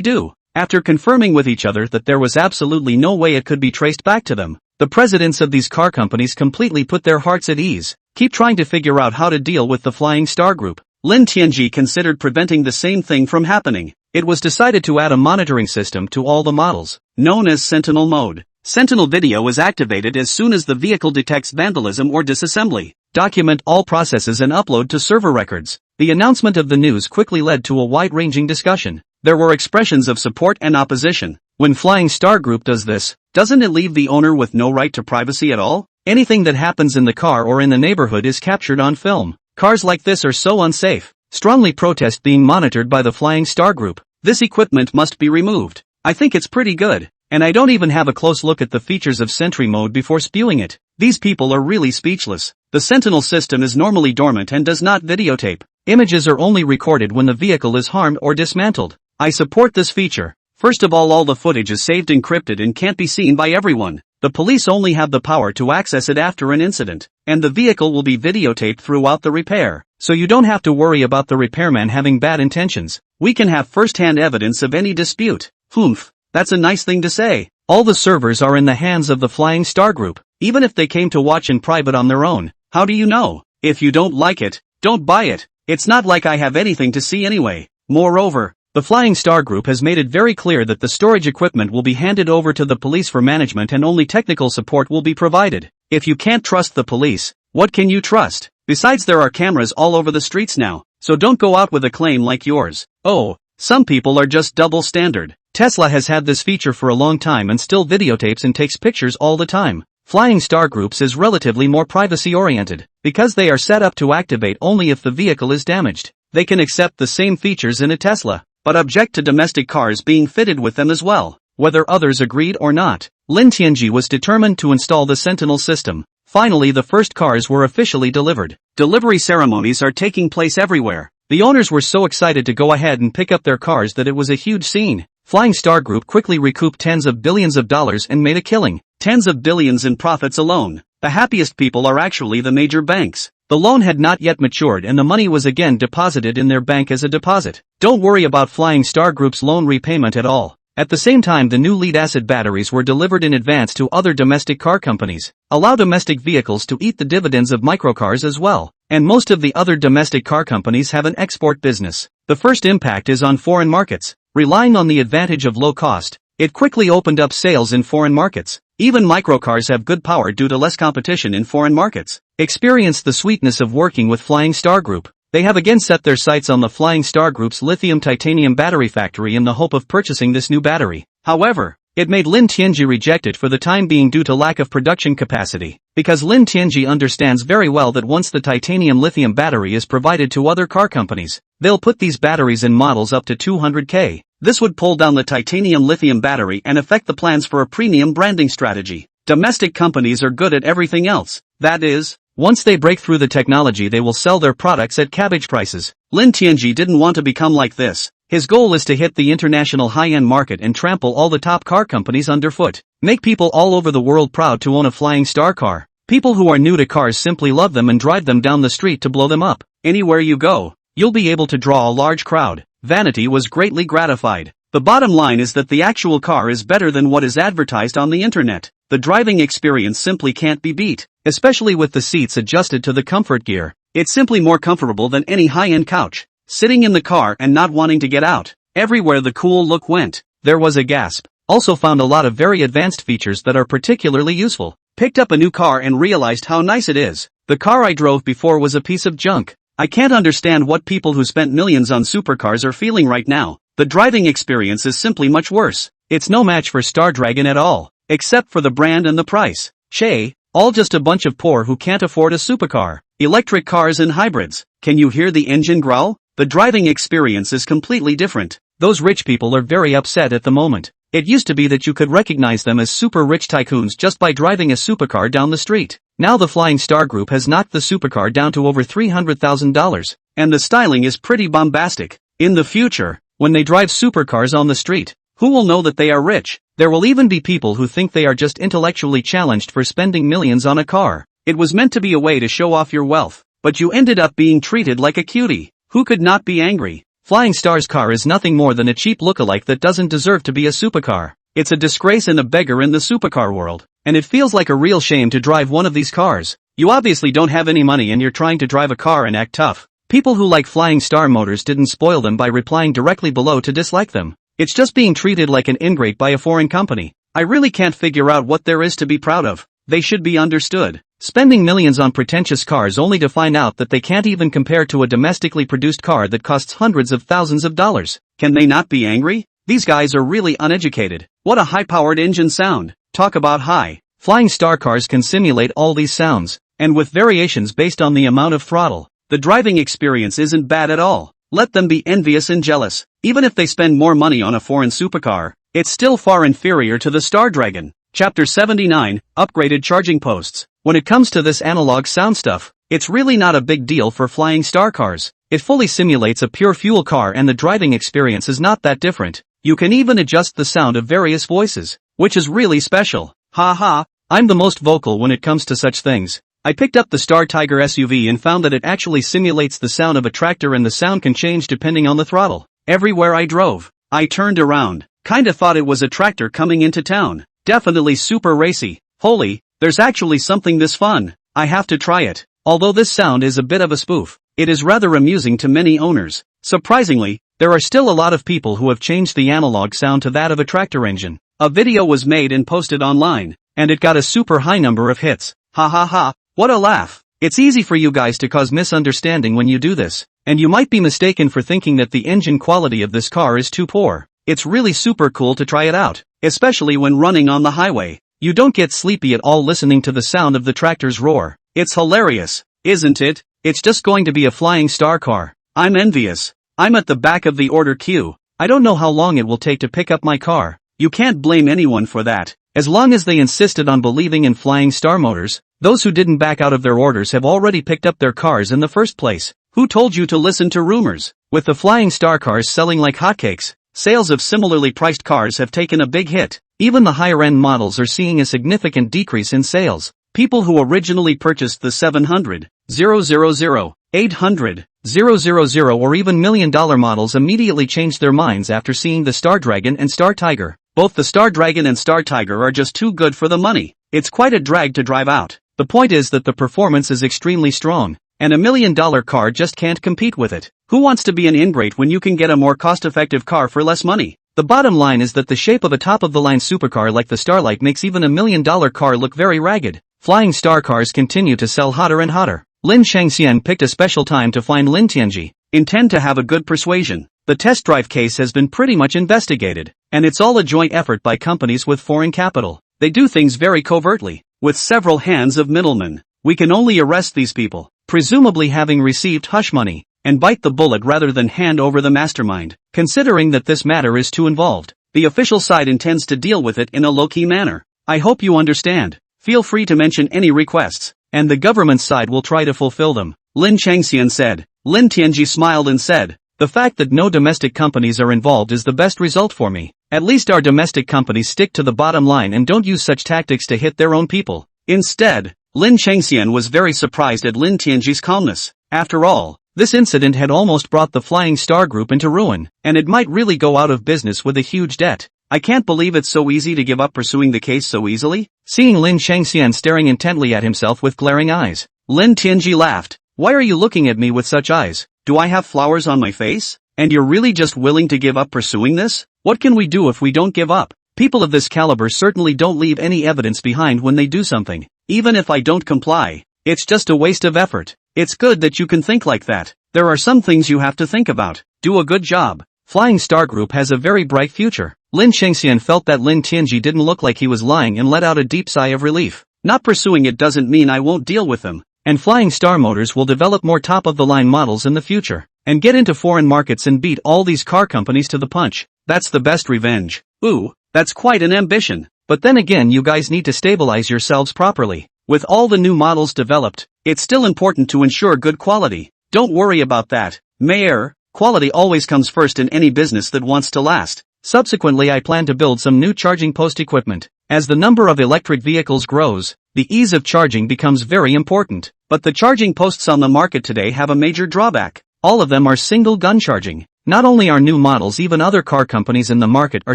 do? After confirming with each other that there was absolutely no way it could be traced back to them, the presidents of these car companies completely put their hearts at ease. Keep trying to figure out how to deal with the Flying Star Group. Lin Tianji considered preventing the same thing from happening. It was decided to add a monitoring system to all the models, known as Sentinel Mode. Sentinel Video is activated as soon as the vehicle detects vandalism or disassembly. Document all processes and upload to server records. The announcement of the news quickly led to a wide-ranging discussion. There were expressions of support and opposition. When Flying Star Group does this, doesn't it leave the owner with no right to privacy at all? Anything that happens in the car or in the neighborhood is captured on film. Cars like this are so unsafe. Strongly protest being monitored by the Flying Star Group. This equipment must be removed. I think it's pretty good, and I don't even have a close look at the features of Sentry Mode before spewing it. These people are really speechless. The Sentinel system is normally dormant and does not videotape. Images are only recorded when the vehicle is harmed or dismantled. I support this feature. First of all the footage is saved encrypted and can't be seen by everyone. The police only have the power to access it after an incident, and the vehicle will be videotaped throughout the repair, so you don't have to worry about the repairman having bad intentions. We can have first-hand evidence of any dispute. Humph, that's a nice thing to say. All the servers are in the hands of the Flying Star Group, even if they came to watch in private on their own. How do you know? If you don't like it, don't buy it. It's not like I have anything to see anyway. Moreover, the Flying Star Group has made it very clear that the storage equipment will be handed over to the police for management and only technical support will be provided. If you can't trust the police, what can you trust? Besides, there are cameras all over the streets now, so don't go out with a claim like yours. Oh, some people are just double standard. Tesla has had this feature for a long time and still videotapes and takes pictures all the time. Flying Star Groups is relatively more privacy-oriented, because they are set up to activate only if the vehicle is damaged. They can accept the same features in a Tesla, but object to domestic cars being fitted with them as well, whether others agreed or not. Lin Tianji was determined to install the Sentinel system. Finally, the first cars were officially delivered. Delivery ceremonies are taking place everywhere. The owners were so excited to go ahead and pick up their cars that it was a huge scene. Flying Star Group quickly recouped tens of billions of dollars and made a killing. Tens of billions in profits alone. The happiest people are actually the major banks. The loan had not yet matured and the money was again deposited in their bank as a deposit. Don't worry about Flying Star Group's loan repayment at all. At the same time, the new lead-acid batteries were delivered in advance to other domestic car companies. Allow domestic vehicles to eat the dividends of microcars as well. And most of the other domestic car companies have an export business. The first impact is on foreign markets. Relying on the advantage of low cost, it quickly opened up sales in foreign markets. Even microcars have good power due to less competition in foreign markets. Experience the sweetness of working with Flying Star Group. They have again set their sights on the Flying Star Group's lithium-titanium battery factory in the hope of purchasing this new battery. However, it made Lin Tianji reject it for the time being due to lack of production capacity, because Lin Tianji understands very well that once the titanium lithium battery is provided to other car companies, they'll put these batteries in models up to 200K. This would pull down the titanium lithium battery and affect the plans for a premium branding strategy. Domestic companies are good at everything else. That is, once they break through the technology, they will sell their products at cabbage prices. Lin Tianji didn't want to become like this. His goal is to hit the international high-end market and trample all the top car companies underfoot. Make people all over the world proud to own a Flying Star car. People who are new to cars simply love them and drive them down the street to blow them up. Anywhere you go, you'll be able to draw a large crowd. Vanity was greatly gratified. The bottom line is that the actual car is better than what is advertised on the internet. The driving experience simply can't be beat, especially with the seats adjusted to the comfort gear. It's simply more comfortable than any high-end couch. Sitting in the car and not wanting to get out. Everywhere the cool look went, there was a gasp. Also found a lot of very advanced features that are particularly useful. Picked up a new car and realized how nice it is. The car I drove before was a piece of junk. I can't understand what people who spent millions on supercars are feeling right now. the driving experience is simply much worse. It's no match for Star Dragon at all, except for the brand and the price. Che, all just a bunch of poor who can't afford a supercar. Electric cars and hybrids. Can you hear the engine growl? The driving experience is completely different. Those rich people are very upset at the moment. It used to be that you could recognize them as super rich tycoons just by driving a supercar down the street. Now the Flying Star Group has knocked the supercar down to over $300,000, and the styling is pretty bombastic. In the future, when they drive supercars on the street, who will know that they are rich? There will even be people who think they are just intellectually challenged for spending millions on a car. It was meant to be a way to show off your wealth, but you ended up being treated like a cutie. Who could not be angry? Flying Star's car is nothing more than a cheap lookalike that doesn't deserve to be a supercar. It's a disgrace and a beggar in the supercar world, and it feels like a real shame to drive one of these cars. You obviously don't have any money and you're trying to drive a car and act tough. People who like Flying Star Motors didn't spoil them by replying directly below to dislike them. It's just being treated like an ingrate by a foreign company. I really can't figure out what there is to be proud of. They should be understood. Spending millions on pretentious cars only to find out that they can't even compare to a domestically produced car that costs hundreds of thousands of dollars. Can they not be angry? These guys are really uneducated. What a high-powered engine sound. Talk about high. Flying Star cars can simulate all these sounds, and with variations based on the amount of throttle. The driving experience isn't bad at all. Let them be envious and jealous. Even if they spend more money on a foreign supercar, it's still far inferior to the Star Dragon. Chapter 79, Upgraded Charging Posts. When it comes to this analog sound stuff, it's really not a big deal for Flying Star cars. It fully simulates a pure fuel car and the driving experience is not that different. You can even adjust the sound of various voices, which is really special. Ha, I'm the most vocal when it comes to such things. I picked up the Star Tiger SUV and found that it actually simulates the sound of a tractor and the sound can change depending on the throttle. Everywhere I drove, I turned around. Kinda thought it was a tractor coming into town. Definitely super racy. Holy, there's actually something this fun. I have to try it. Although this sound is a bit of a spoof, it is rather amusing to many owners. Surprisingly, there are still a lot of people who have changed the analog sound to that of a tractor engine. A video was made and posted online, and it got a super high number of hits. Ha, what a laugh. It's easy for you guys to cause misunderstanding when you do this, and you might be mistaken for thinking that the engine quality of this car is too poor. It's really super cool to try it out, especially when running on the highway. You don't get sleepy at all listening to the sound of the tractor's roar. It's hilarious, isn't it? It's just going to be a Flying Star car. I'm envious. I'm at the back of the order queue. I don't know how long it will take to pick up my car. You can't blame anyone for that. As long as they insisted on believing in Flying Star Motors, those who didn't back out of their orders have already picked up their cars in the first place. Who told you to listen to rumors? With the Flying Star cars selling like hotcakes, sales of similarly priced cars have taken a big hit. Even the higher-end models are seeing a significant decrease in sales. People who originally purchased the 700, 000, 800, 000 or even $1 million models immediately changed their minds after seeing the Star Dragon and Star Tiger. Both the Star Dragon and Star Tiger are just too good for the money. It's quite a drag to drive out. The point is that the performance is extremely strong, and a $1 million car just can't compete with it. Who wants to be an ingrate when you can get a more cost-effective car for less money? The bottom line is that the shape of a top-of-the-line supercar like the Starlight makes even a $1 million car look very ragged. Flying Star cars continue to sell hotter and hotter. Lin Changxian picked a special time to find Lin Tianji. Intend to have a good persuasion. The test drive case has been pretty much investigated, and it's all a joint effort by companies with foreign capital. They do things very covertly, with several hands of middlemen. We can only arrest these people, presumably having received hush money, and bite the bullet rather than hand over the mastermind. Considering that this matter is too involved, the official side intends to deal with it in a low-key manner. I hope you understand. Feel free to mention any requests, and the government side will try to fulfill them. Lin Changxian said. Lin Tianji smiled and said, the fact that no domestic companies are involved is the best result for me. At least our domestic companies stick to the bottom line and don't use such tactics to hit their own people. Instead, Lin Changxian was very surprised at Lin Tianji's calmness. After all, this incident had almost brought the Flying Star Group into ruin, and it might really go out of business with a huge debt. I can't believe it's so easy to give up pursuing the case so easily. Seeing Lin Changxian staring intently at himself with glaring eyes, Lin Tianji laughed. Why are you looking at me with such eyes? Do I have flowers on my face? And you're really just willing to give up pursuing this? What can we do if we don't give up? People of this caliber certainly don't leave any evidence behind when they do something. Even if I don't comply, it's just a waste of effort. It's good that you can think like that. There are some things you have to think about. Do a good job. Flying Star Group has a very bright future. Lin Chengxian felt that Lin Tianji didn't look like he was lying and let out a deep sigh of relief. Not pursuing it doesn't mean I won't deal with them. And Flying Star Motors will develop more top-of-the-line models in the future, and get into foreign markets and beat all these car companies to the punch. That's the best revenge. Ooh, that's quite an ambition. But then again, you guys need to stabilize yourselves properly. With all the new models developed, it's still important to ensure good quality. Don't worry about that, Mayor. Quality always comes first in any business that wants to last. Subsequently, I plan to build some new charging post equipment. As the number of electric vehicles grows, the ease of charging becomes very important. But the charging posts on the market today have a major drawback. All of them are single-gun charging. Not only are new models, even other car companies in the market are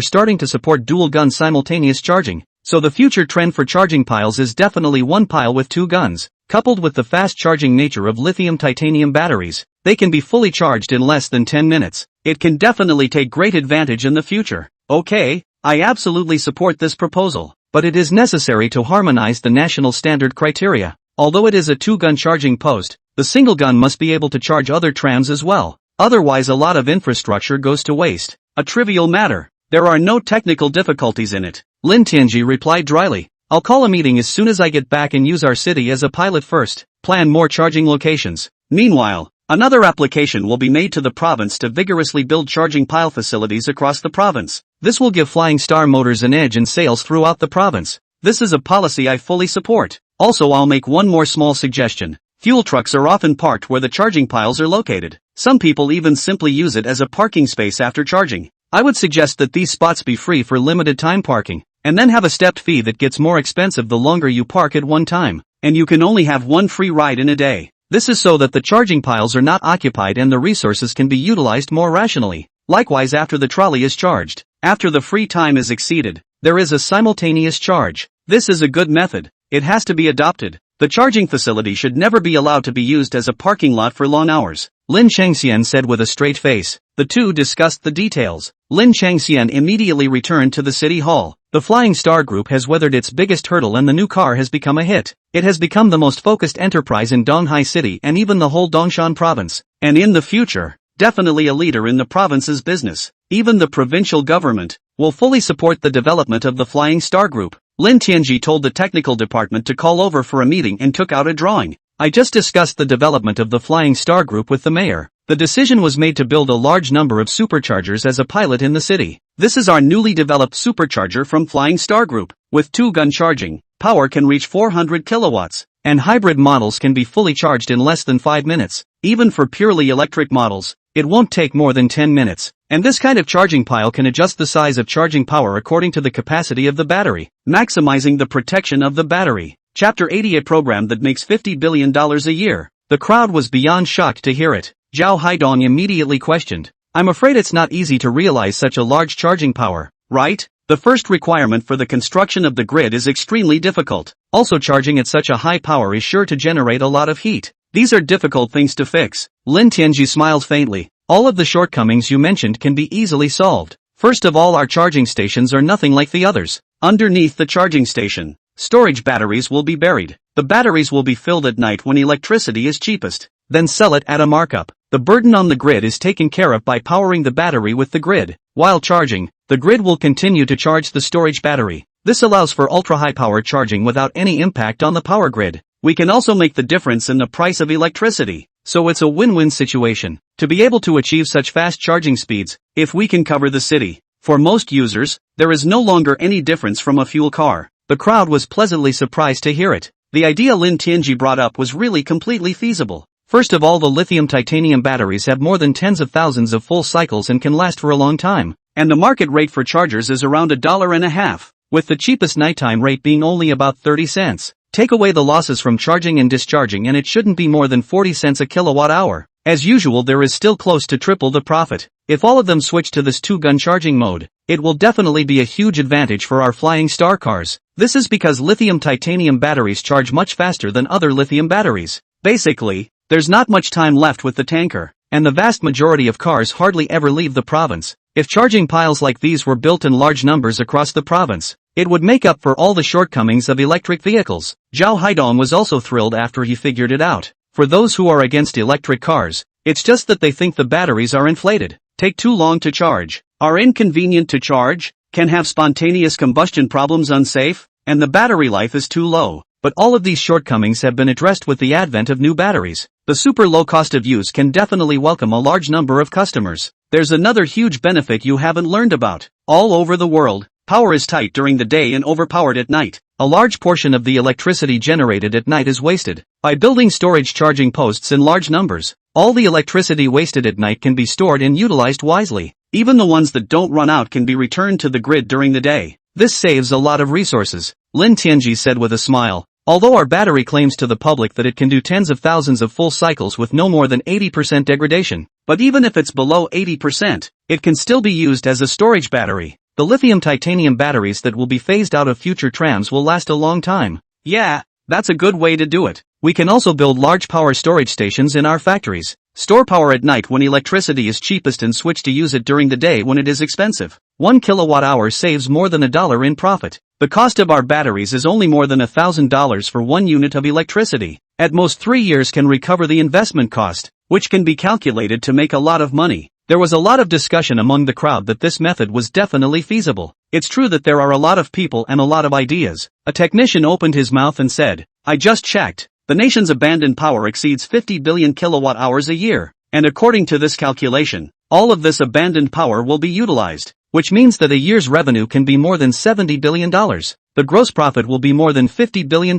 starting to support dual-gun simultaneous charging. So the future trend for charging piles is definitely one pile with two guns. Coupled with the fast-charging nature of lithium-titanium batteries, they can be fully charged in less than 10 minutes. It can definitely take great advantage in the future. Okay, I absolutely support this proposal. But it is necessary to harmonize the national standard criteria. Although it is a two-gun charging post, the single gun must be able to charge other trams as well. Otherwise a lot of infrastructure goes to waste. A trivial matter. There are no technical difficulties in it. Lin Tianji replied dryly. I'll call a meeting as soon as I get back and use our city as a pilot first. Plan more charging locations. Meanwhile, another application will be made to the province to vigorously build charging pile facilities across the province. This will give Flying Star Motors an edge in sales throughout the province. This is a policy I fully support. Also, I'll make one more small suggestion. Fuel trucks are often parked where the charging piles are located. Some people even simply use it as a parking space after charging. I would suggest that these spots be free for limited time parking, and then have a stepped fee that gets more expensive the longer you park at one time, and you can only have one free ride in a day. This is so that the charging piles are not occupied and the resources can be utilized more rationally. Likewise, after the trolley is charged, after the free time is exceeded, there is a simultaneous charge. This is a good method. It has to be adopted. The charging facility should never be allowed to be used as a parking lot for long hours, Lin Chengxian said with a straight face. The two discussed the details. Lin Chengxian immediately returned to the city hall. The Flying Star Group has weathered its biggest hurdle and the new car has become a hit. It has become the most focused enterprise in Donghai City and even the whole Dongshan province. And in the future, definitely a leader in the province's business. Even the provincial government will fully support the development of the Flying Star Group. Lin Tianji told the technical department to call over for a meeting and took out a drawing. I just discussed the development of the Flying Star Group with the mayor. The decision was made to build a large number of superchargers as a pilot in the city. This is our newly developed supercharger from Flying Star Group. With two-gun charging, power can reach 400 kilowatts, and hybrid models can be fully charged in less than 5 minutes. Even for purely electric models, it won't take more than 10 minutes. And this kind of charging pile can adjust the size of charging power according to the capacity of the battery, maximizing the protection of the battery. Chapter 80, a program that makes $50 billion a year. The crowd was beyond shocked to hear it. Zhao Haidong immediately questioned. I'm afraid it's not easy to realize such a large charging power, right? The first requirement for the construction of the grid is extremely difficult. Also, charging at such a high power is sure to generate a lot of heat. These are difficult things to fix. Lin Tianji smiled faintly. All of the shortcomings you mentioned can be easily solved. First of all, our charging stations are nothing like the others. Underneath the charging station, storage batteries will be buried. The batteries will be filled at night when electricity is cheapest. Then sell it at a markup. The burden on the grid is taken care of by powering the battery with the grid. While charging, the grid will continue to charge the storage battery. This allows for ultra-high power charging without any impact on the power grid. We can also make the difference in the price of electricity. So it's a win-win situation. To be able to achieve such fast charging speeds, if we can cover the city, for most users, there is no longer any difference from a fuel car. The crowd was pleasantly surprised to hear it. The idea Lin Tianji brought up was really completely feasible. First of all, the lithium titanium batteries have more than tens of thousands of full cycles and can last for a long time. And the market rate for chargers is around $1.50, with the cheapest nighttime rate being only about 30 cents. Take away the losses from charging and discharging and it shouldn't be more than 40 cents a kilowatt hour. As usual, there is still close to triple the profit. If all of them switch to this two-gun charging mode, it will definitely be a huge advantage for our Flying Star cars. This is because lithium titanium batteries charge much faster than other lithium batteries. Basically, there's not much time left with the tanker, and the vast majority of cars hardly ever leave the province. If charging piles like these were built in large numbers across the province, it would make up for all the shortcomings of electric vehicles. Zhao Haidong was also thrilled after he figured it out. For those who are against electric cars, it's just that they think the batteries are inflated. take too long to charge, are inconvenient to charge, can have spontaneous combustion problems, unsafe, and the battery life is too low. But all of these shortcomings have been addressed with the advent of new batteries. The super low cost of use can definitely welcome a large number of customers. There's another huge benefit you haven't learned about. All over the world, power is tight during the day and overpowered at night. A large portion of the electricity generated at night is wasted. By building storage charging posts in large numbers, all the electricity wasted at night can be stored and utilized wisely. Even the ones that don't run out can be returned to the grid during the day. This saves a lot of resources, Lin Tianji said with a smile. Although our battery claims to the public that it can do tens of thousands of full cycles with no more than 80% degradation, but even if it's below 80%, it can still be used as a storage battery. The lithium-titanium batteries that will be phased out of future trams will last a long time. Yeah, that's a good way to do it. We can also build large power storage stations in our factories. Store power at night when electricity is cheapest and switch to use it during the day when it is expensive. 1 kilowatt-hour saves more than $1 in profit. The cost of our batteries is only more than $1,000 for 1 unit of electricity. At most 3 years can recover the investment cost, which can be calculated to make a lot of money. There was a lot of discussion among the crowd that this method was definitely feasible. It's true that there are a lot of people and a lot of ideas. A technician opened his mouth and said, I just checked. The nation's abandoned power exceeds 50 billion kilowatt-hours a year. And according to this calculation, all of this abandoned power will be utilized, which means that a year's revenue can be more than $70 billion. The gross profit will be more than $50 billion.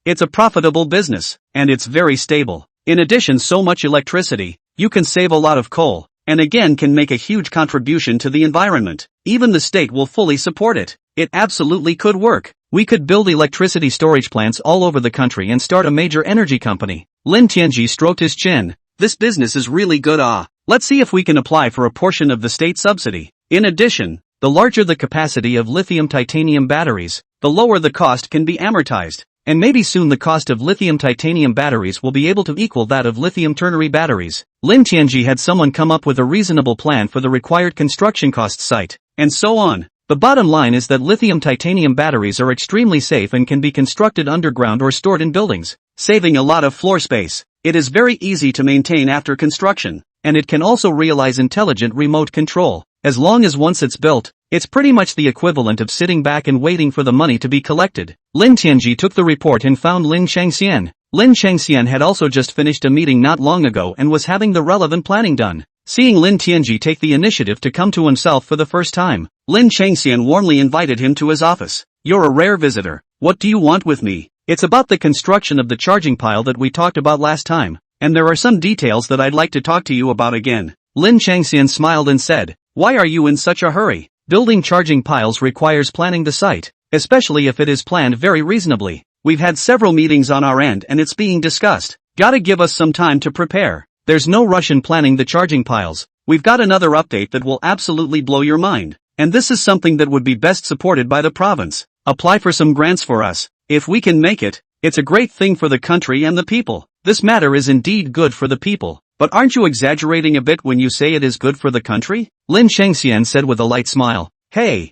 It's a profitable business, and it's very stable. In addition, so much electricity, you can save a lot of coal, and again can make a huge contribution to the environment. Even the state will fully support it. It absolutely could work. We could build electricity storage plants all over the country and start a major energy company. Lin Tianji stroked his chin. This business is really good. Let's see if we can apply for a portion of the state subsidy. In addition, the larger the capacity of lithium-titanium batteries, the lower the cost can be amortized. And maybe soon the cost of lithium-titanium batteries will be able to equal that of lithium ternary batteries. Lin Tianji had someone come up with a reasonable plan for the required construction cost site, and so on. The bottom line is that lithium-titanium batteries are extremely safe and can be constructed underground or stored in buildings, saving a lot of floor space. It is very easy to maintain after construction, and it can also realize intelligent remote control. As long as once it's built, it's pretty much the equivalent of sitting back and waiting for the money to be collected. Lin Tianji took the report and found Lin Shangxian. Lin Shangxian had also just finished a meeting not long ago and was having the relevant planning done. Seeing Lin Tianji take the initiative to come to himself for the first time, Lin Shangxian warmly invited him to his office. You're a rare visitor. What do you want with me? It's about the construction of the charging pile that we talked about last time, and there are some details that I'd like to talk to you about again. Lin Shangxian smiled and said, why are you in such a hurry? Building charging piles requires planning the site, especially if it is planned very reasonably. We've had several meetings on our end and it's being discussed. Gotta give us some time to prepare. There's no rush in planning the charging piles. We've got another update that will absolutely blow your mind. And this is something that would be best supported by the province. Apply for some grants for us. If we can make it, it's a great thing for the country and the people. This matter is indeed good for the people. But aren't you exaggerating a bit when you say it is good for the country? Lin Shangxian said with a light smile. Hey,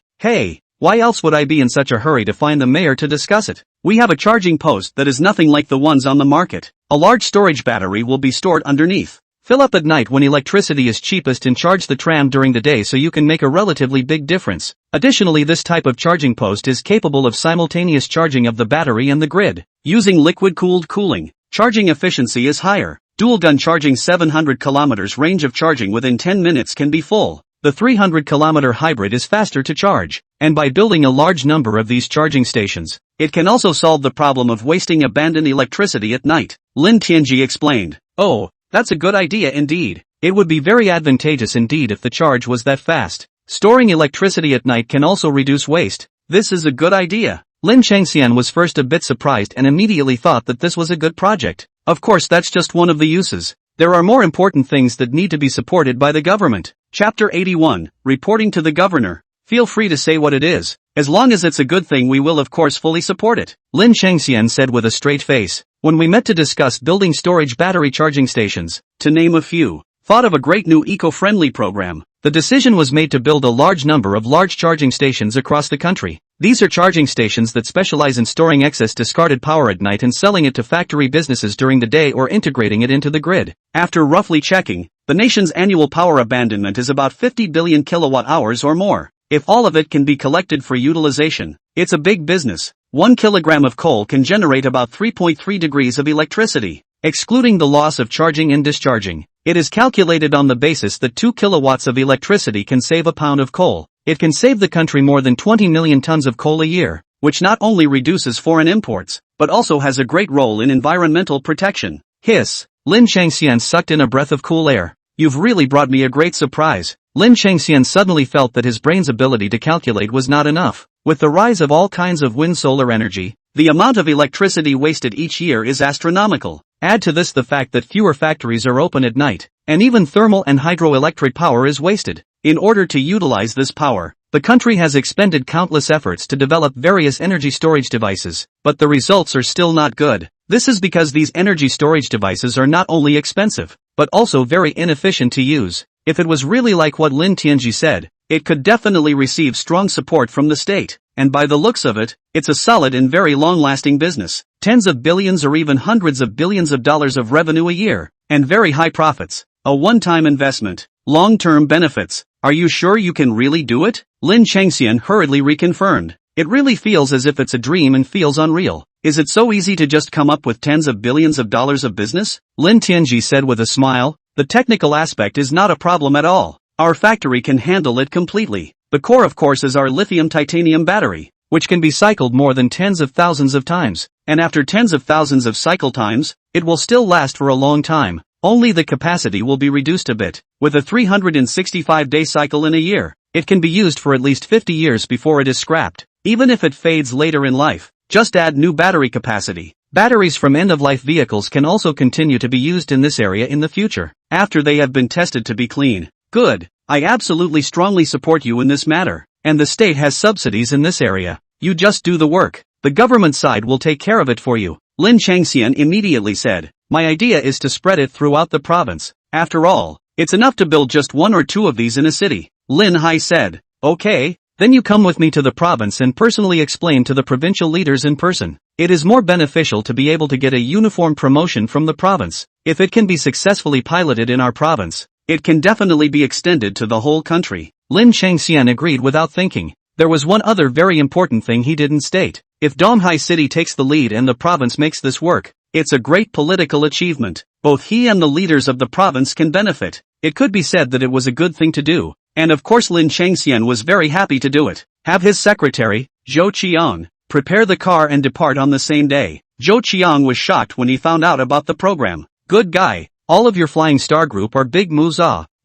why else would I be in such a hurry to find the mayor to discuss it? We have a charging post that is nothing like the ones on the market. A large storage battery will be stored underneath. Fill up at night when electricity is cheapest and charge the tram during the day so you can make a relatively big difference. Additionally, this type of charging post is capable of simultaneous charging of the battery and the grid. Using liquid-cooled cooling, charging efficiency is higher. Dual gun charging 700 kilometers range of charging within 10 minutes can be full. The 300-kilometer hybrid is faster to charge, and by building a large number of these charging stations, it can also solve the problem of wasting abandoned electricity at night. Lin Tianji explained. Oh, that's a good idea indeed. It would be very advantageous indeed if the charge was that fast. Storing electricity at night can also reduce waste. This is a good idea. Lin Shangxian was first a bit surprised and immediately thought that this was a good project. Of course, that's just one of the uses. There are more important things that need to be supported by the government. Chapter 81, Reporting to the Governor. Feel free to say what it is. As long as it's a good thing we will of course fully support it. Lin Shangxian said with a straight face. When we met to discuss building storage battery charging stations, to name a few, thought of a great new eco-friendly program. The decision was made to build a large number of large charging stations across the country. These are charging stations that specialize in storing excess discarded power at night and selling it to factory businesses during the day or integrating it into the grid. After roughly checking, The nation's annual power abandonment is about 50 billion kilowatt hours or more. If all of it can be collected for utilization, it's a big business. 1 kilogram of coal can generate about 3.3 degrees of electricity, excluding the loss of charging and discharging. It is calculated on the basis that 2 kilowatts of electricity can save a pound of coal. It can save the country more than 20 million tons of coal a year, which not only reduces foreign imports, but also has a great role in environmental protection. Hiss. Lin Changxian sucked in a breath of cool air. You've really brought me a great surprise. Lin Changxian suddenly felt that his brain's ability to calculate was not enough. With the rise of all kinds of wind-solar energy, the amount of electricity wasted each year is astronomical. Add to this the fact that fewer factories are open at night, and even thermal and hydroelectric power is wasted. In order to utilize this power, the country has expended countless efforts to develop various energy storage devices, but the results are still not good. This is because these energy storage devices are not only expensive, but also very inefficient to use. If it was really like what Lin Tianji said, it could definitely receive strong support from the state, and by the looks of it, it's a solid and very long-lasting business. Tens of billions or even hundreds of billions of dollars of revenue a year, and very high profits. A one-time investment. Long-term benefits. Are you sure you can really do it? Lin Changxian hurriedly reconfirmed. It really feels as if it's a dream and feels unreal. Is it so easy to just come up with tens of billions of dollars of business? Lin Tianji said with a smile. The technical aspect is not a problem at all. Our factory can handle it completely. The core of course is our lithium titanium battery, which can be cycled more than tens of thousands of times. And after tens of thousands of cycle times, it will still last for a long time. Only the capacity will be reduced a bit. With a 365-day cycle in a year, it can be used for at least 50 years before it is scrapped. Even if it fades later in life, just add new battery capacity. Batteries from end-of-life vehicles can also continue to be used in this area in the future, after they have been tested to be clean. Good. I absolutely strongly support you in this matter, and the state has subsidies in this area. You just do the work. The government side will take care of it for you. Lin Changxian immediately said. My idea is to spread it throughout the province. After all, it's enough to build just 1 or 2 of these in a city. Lin Hai said. Okay, then you come with me to the province and personally explain to the provincial leaders in person. It is more beneficial to be able to get a uniform promotion from the province. If it can be successfully piloted in our province, it can definitely be extended to the whole country. Lin Changxian agreed without thinking. There was one other very important thing he didn't state. If Donghai City takes the lead and the province makes this work, it's a great political achievement. Both he and the leaders of the province can benefit. It could be said that it was a good thing to do. And of course Lin Changxian was very happy to do it. Have his secretary, Zhou Qiang, prepare the car and depart on the same day. Zhou Qiang was shocked when he found out about the program. Good guy. All of your Flying Star Group are big moves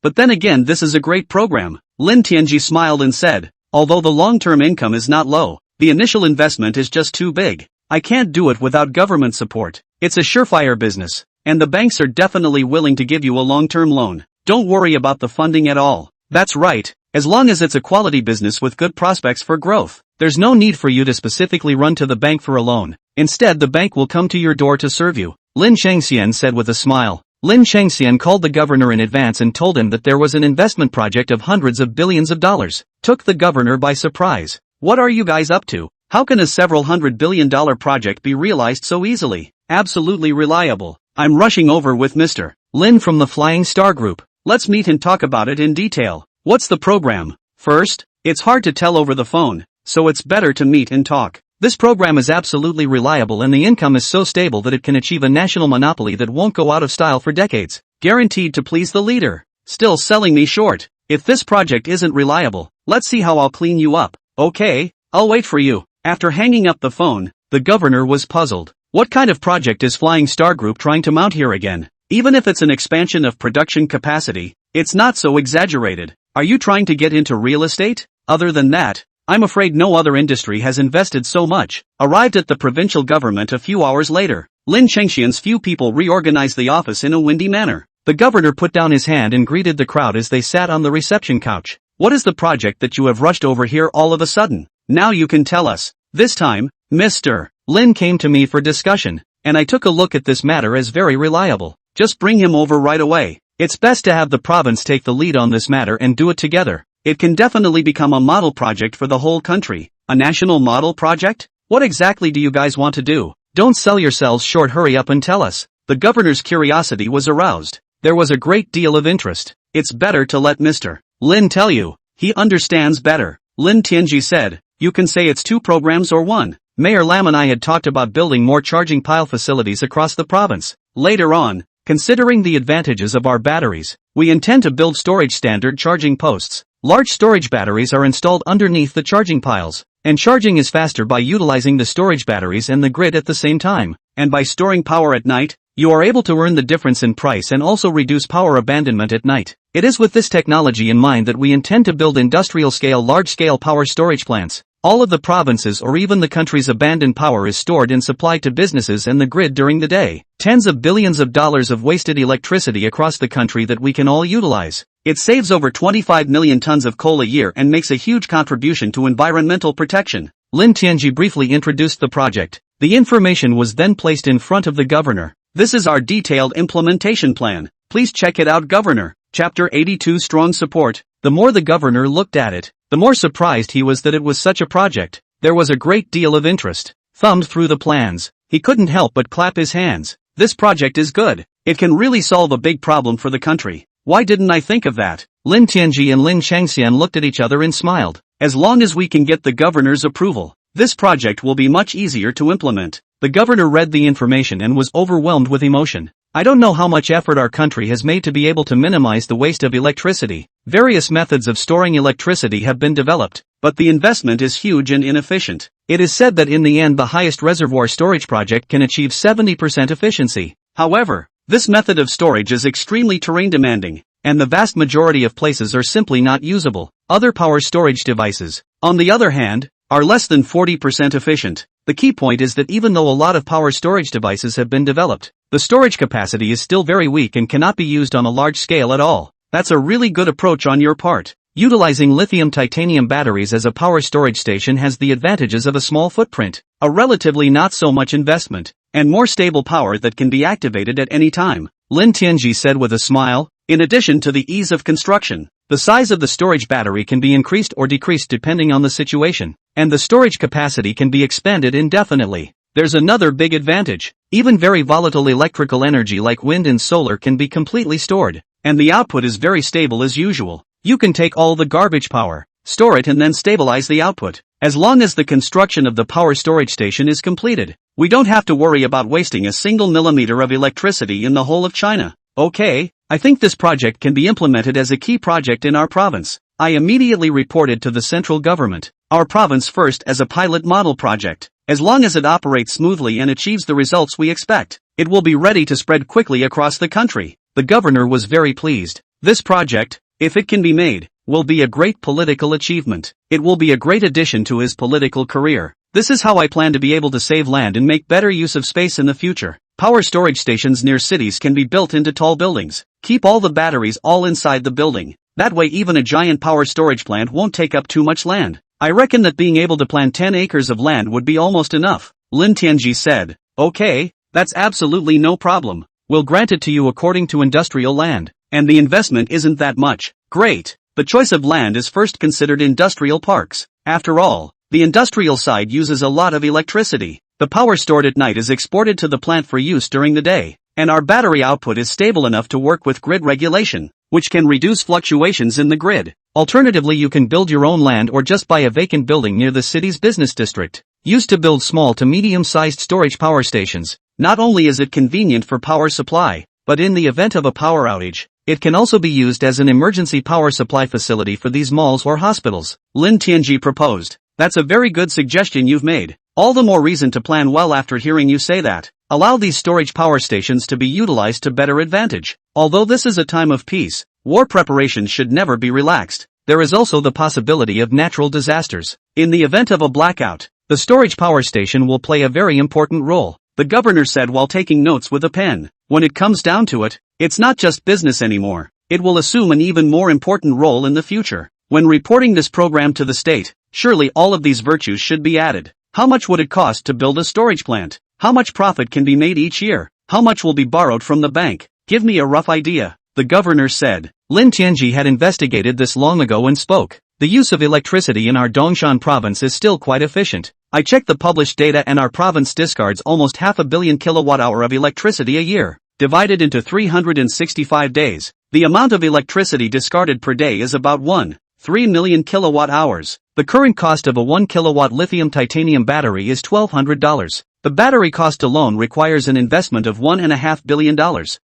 but then again this is a great program. Lin Tianji smiled and said, although the long-term income is not low, the initial investment is just too big. I can't do it without government support. It's a surefire business, and the banks are definitely willing to give you a long-term loan. Don't worry about the funding at all. That's right, as long as it's a quality business with good prospects for growth, there's no need for you to specifically run to the bank for a loan. Instead the bank will come to your door to serve you. Lin Changxian said with a smile. Lin Changxian called the governor in advance and told him that there was an investment project of hundreds of billions of dollars. Took the governor by surprise. What are you guys up to? How can a several $100 billion project be realized so easily? Absolutely reliable. I'm rushing over with Mr. Lin from the Flying Star Group. Let's meet and talk about it in detail. What's the program? First, it's hard to tell over the phone, so it's better to meet and talk. This program is absolutely reliable and the income is so stable that it can achieve a national monopoly that won't go out of style for decades. Guaranteed to please the leader. Still selling me short. If this project isn't reliable, let's see how I'll clean you up. Okay, I'll wait for you. After hanging up the phone, the governor was puzzled. What kind of project is Flying Star Group trying to mount here again? Even if it's an expansion of production capacity, it's not so exaggerated. Are you trying to get into real estate? Other than that, I'm afraid no other industry has invested so much. Arrived at the provincial government a few hours later, Lin Changxian's few people reorganized the office in a windy manner. The governor put down his hand and greeted the crowd as they sat on the reception couch. What is the project that you have rushed over here all of a sudden? Now you can tell us. This time, Mr. Lin came to me for discussion, and I took a look at this matter as very reliable. Just bring him over right away. It's best to have the province take the lead on this matter and do it together. It can definitely become a model project for the whole country. A national model project? What exactly do you guys want to do? Don't sell yourselves short, hurry up and tell us. The governor's curiosity was aroused. There was a great deal of interest. It's better to let Mr. Lin tell you. He understands better. Lin Tianji said. You can say it's 2 programs or 1. Mayor Lam and I had talked about building more charging pile facilities across the province. Later on, considering the advantages of our batteries, we intend to build storage standard charging posts. Large storage batteries are installed underneath the charging piles, and charging is faster by utilizing the storage batteries and the grid at the same time. And by storing power at night, you are able to earn the difference in price and also reduce power abandonment at night. It is with this technology in mind that we intend to build industrial-scale large-scale power storage plants. All of the provinces or even the country's abandoned power is stored and supplied to businesses and the grid during the day. Tens of billions of dollars of wasted electricity across the country that we can all utilize. It saves over 25 million tons of coal a year and makes a huge contribution to environmental protection. Lin Tianji briefly introduced the project. The information was then placed in front of the governor. This is our detailed implementation plan. Please check it out, Governor. Chapter 82 Strong Support. The more the governor looked at it, the more surprised he was that it was such a project. There was a great deal of interest. Thumbed through the plans, he couldn't help but clap his hands. This project is good. It can really solve a big problem for the country. Why didn't I think of that? Lin Tianji and Lin Changxian looked at each other and smiled. As long as we can get the governor's approval, this project will be much easier to implement. The governor read the information and was overwhelmed with emotion. I don't know how much effort our country has made to be able to minimize the waste of electricity. Various methods of storing electricity have been developed, but the investment is huge and inefficient. It is said that in the end the highest reservoir storage project can achieve 70% efficiency. However, this method of storage is extremely terrain demanding, and the vast majority of places are simply not usable. Other power storage devices, on the other hand, are less than 40% efficient. The key point is that even though a lot of power storage devices have been developed, the storage capacity is still very weak and cannot be used on a large scale at all. That's a really good approach on your part. Utilizing lithium-titanium batteries as a power storage station has the advantages of a small footprint, a relatively not so much investment, and more stable power that can be activated at any time. Lin Tianji said with a smile. In addition to the ease of construction, the size of the storage battery can be increased or decreased depending on the situation, and the storage capacity can be expanded indefinitely. There's another big advantage. Even very volatile electrical energy like wind and solar can be completely stored, and the output is very stable as usual. You can take all the garbage power, store it and then stabilize the output. As long as the construction of the power storage station is completed, we don't have to worry about wasting a single millimeter of electricity in the whole of China. Okay, I think this project can be implemented as a key project in our province. I immediately reported to the central government. Our province first as a pilot model project. As long as it operates smoothly and achieves the results we expect, it will be ready to spread quickly across the country. The governor was very pleased. This project, if it can be made, will be a great political achievement. It will be a great addition to his political career. This is how I plan to be able to save land and make better use of space in the future. Power storage stations near cities can be built into tall buildings. Keep all the batteries all inside the building. That way even a giant power storage plant won't take up too much land. I reckon that being able to plant 10 acres of land would be almost enough. Lin Tianji said. Okay, that's absolutely no problem. We'll grant it to you according to industrial land. And the investment isn't that much. Great. The choice of land is first considered industrial parks. After all, the industrial side uses a lot of electricity. The power stored at night is exported to the plant for use during the day, and our battery output is stable enough to work with grid regulation, which can reduce fluctuations in the grid. Alternatively, you can build your own land or just buy a vacant building near the city's business district. Used to build small to medium-sized storage power stations. Not only is it convenient for power supply, but in the event of a power outage, it can also be used as an emergency power supply facility for these malls or hospitals. Lin Tianji proposed. That's a very good suggestion you've made. All the more reason to plan well after hearing you say that. Allow these storage power stations to be utilized to better advantage. Although this is a time of peace, war preparations should never be relaxed. There is also the possibility of natural disasters. In the event of a blackout, the storage power station will play a very important role, the governor said while taking notes with a pen. When it comes down to it, it's not just business anymore. It will assume an even more important role in the future. When reporting this program to the state, surely all of these virtues should be added. How much would it cost to build a storage plant? How much profit can be made each year? How much will be borrowed from the bank? Give me a rough idea, the governor said. Lin Tianji had investigated this long ago and spoke. The use of electricity in our Dongshan province is still quite efficient. I checked the published data and our province discards almost 500 million kilowatt-hour of electricity a year. divided into 365 days. The amount of electricity discarded per day is about 1.3 million kilowatt hours. The current cost of a 1 kilowatt lithium titanium battery is $1,200. The battery cost alone requires an investment of $1.5 billion.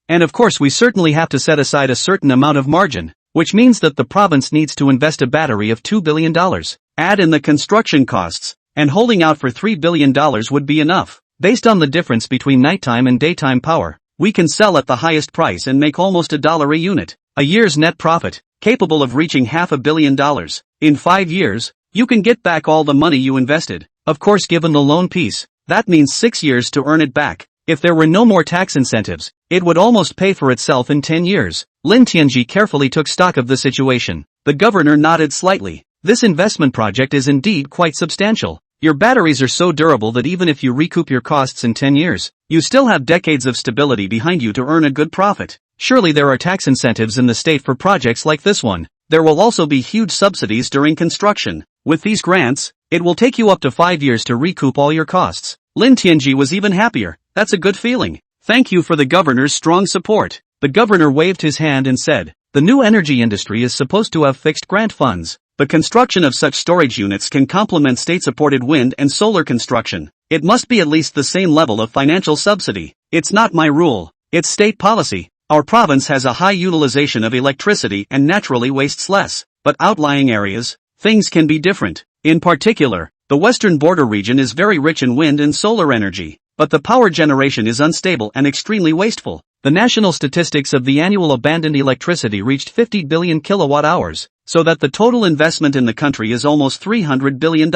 And of course we certainly have to set aside a certain amount of margin, which means that the province needs to invest a battery of $2 billion. Add in the construction costs, and holding out for $3 billion would be enough. Based on the difference between nighttime and daytime power, we can sell at the highest price and make almost $1 a unit. A year's net profit, capable of reaching $500 million. In 5 years, you can get back all the money you invested. Of course, given the loan piece, that means 6 years to earn it back. If there were no more tax incentives, it would almost pay for itself in 10 years. Lin Tianji carefully took stock of the situation. The governor nodded slightly. This investment project is indeed quite substantial. Your batteries are so durable that even if you recoup your costs in 10 years, you still have decades of stability behind you to earn a good profit. Surely there are tax incentives in the state for projects like this one. There will also be huge subsidies during construction. With these grants, it will take you up to 5 years to recoup all your costs. Lin Tianji was even happier. That's a good feeling. Thank you for the governor's strong support. The governor waved his hand and said, the new energy industry is supposed to have fixed grant funds. The construction of such storage units can complement state-supported wind and solar construction. It must be at least the same level of financial subsidy. It's not my rule. It's state policy. Our province has a high utilization of electricity and naturally wastes less. But outlying areas, things can be different. In particular, the western border region is very rich in wind and solar energy, but the power generation is unstable and extremely wasteful. The national statistics of the annual abandoned electricity reached 50 billion kilowatt hours, so that the total investment in the country is almost $300 billion.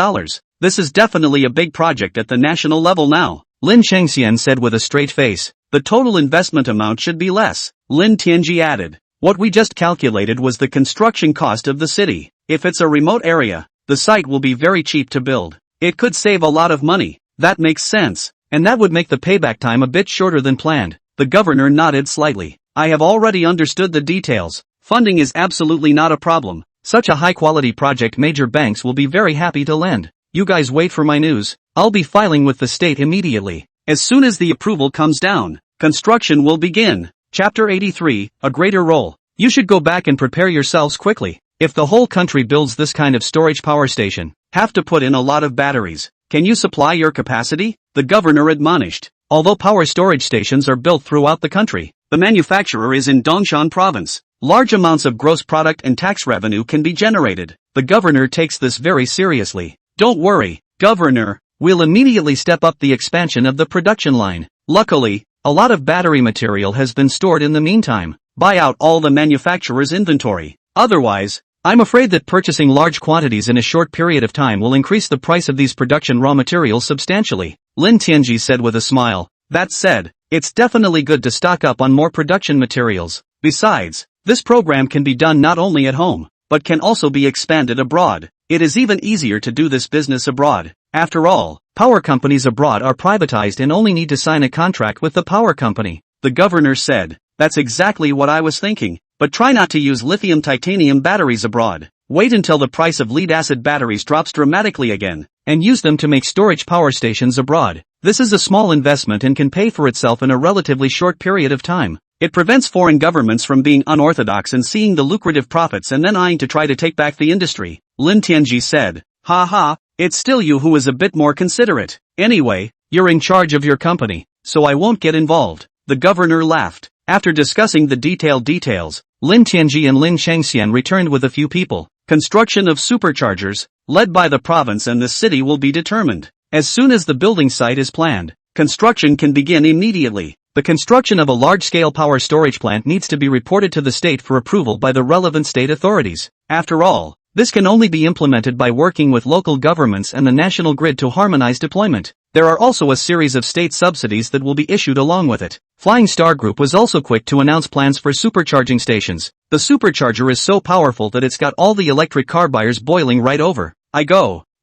This is definitely a big project at the national level now. Lin Chengxian said with a straight face. The total investment amount should be less. Lin Tianji added. What we just calculated was the construction cost of the city. If it's a remote area, the site will be very cheap to build. It could save a lot of money. That makes sense. And that would make the payback time a bit shorter than planned. The governor nodded slightly. I have already understood the details. Funding is absolutely not a problem. Such a high-quality project major banks will be very happy to lend. You guys wait for my news. I'll be filing with the state immediately. As soon as the approval comes down, construction will begin. Chapter 83, A Greater Role. You should go back and prepare yourselves quickly. If the whole country builds this kind of storage power station, have to put in a lot of batteries. Can you supply your capacity? The governor admonished. Although power storage stations are built throughout the country, the manufacturer is in Dongshan province. Large amounts of gross product and tax revenue can be generated. The governor takes this very seriously. Don't worry, governor, we'll immediately step up the expansion of the production line. Luckily, a lot of battery material has been stored in the meantime. Buy out all the manufacturer's inventory. Otherwise, I'm afraid that purchasing large quantities in a short period of time will increase the price of these production raw materials substantially. Lin Tianji said with a smile. That said, it's definitely good to stock up on more production materials. Besides, this program can be done not only at home, but can also be expanded abroad. It is even easier to do this business abroad. After all, power companies abroad are privatized and only need to sign a contract with the power company. The governor said, that's exactly what I was thinking, but try not to use lithium titanium batteries abroad. Wait until the price of lead-acid batteries drops dramatically again, and use them to make storage power stations abroad. This is a small investment and can pay for itself in a relatively short period of time. It prevents foreign governments from being unorthodox and seeing the lucrative profits and then eyeing to try to take back the industry. Lin Tianji said, ha ha, it's still you who is a bit more considerate. Anyway, you're in charge of your company, so I won't get involved. The governor laughed. After discussing the detailed details, Lin Tianji and Lin Chengxian returned with a few people. Construction of superchargers, led by the province and the city, will be determined. As soon as the building site is planned, construction can begin immediately. The construction of a large-scale power storage plant needs to be reported to the state for approval by the relevant state authorities. After all, this can only be implemented by working with local governments and the national grid to harmonize deployment. There are also a series of state subsidies that will be issued along with it. Flying Star Group was also quick to announce plans for supercharging stations. The supercharger is so powerful that it's got all the electric car buyers boiling right over.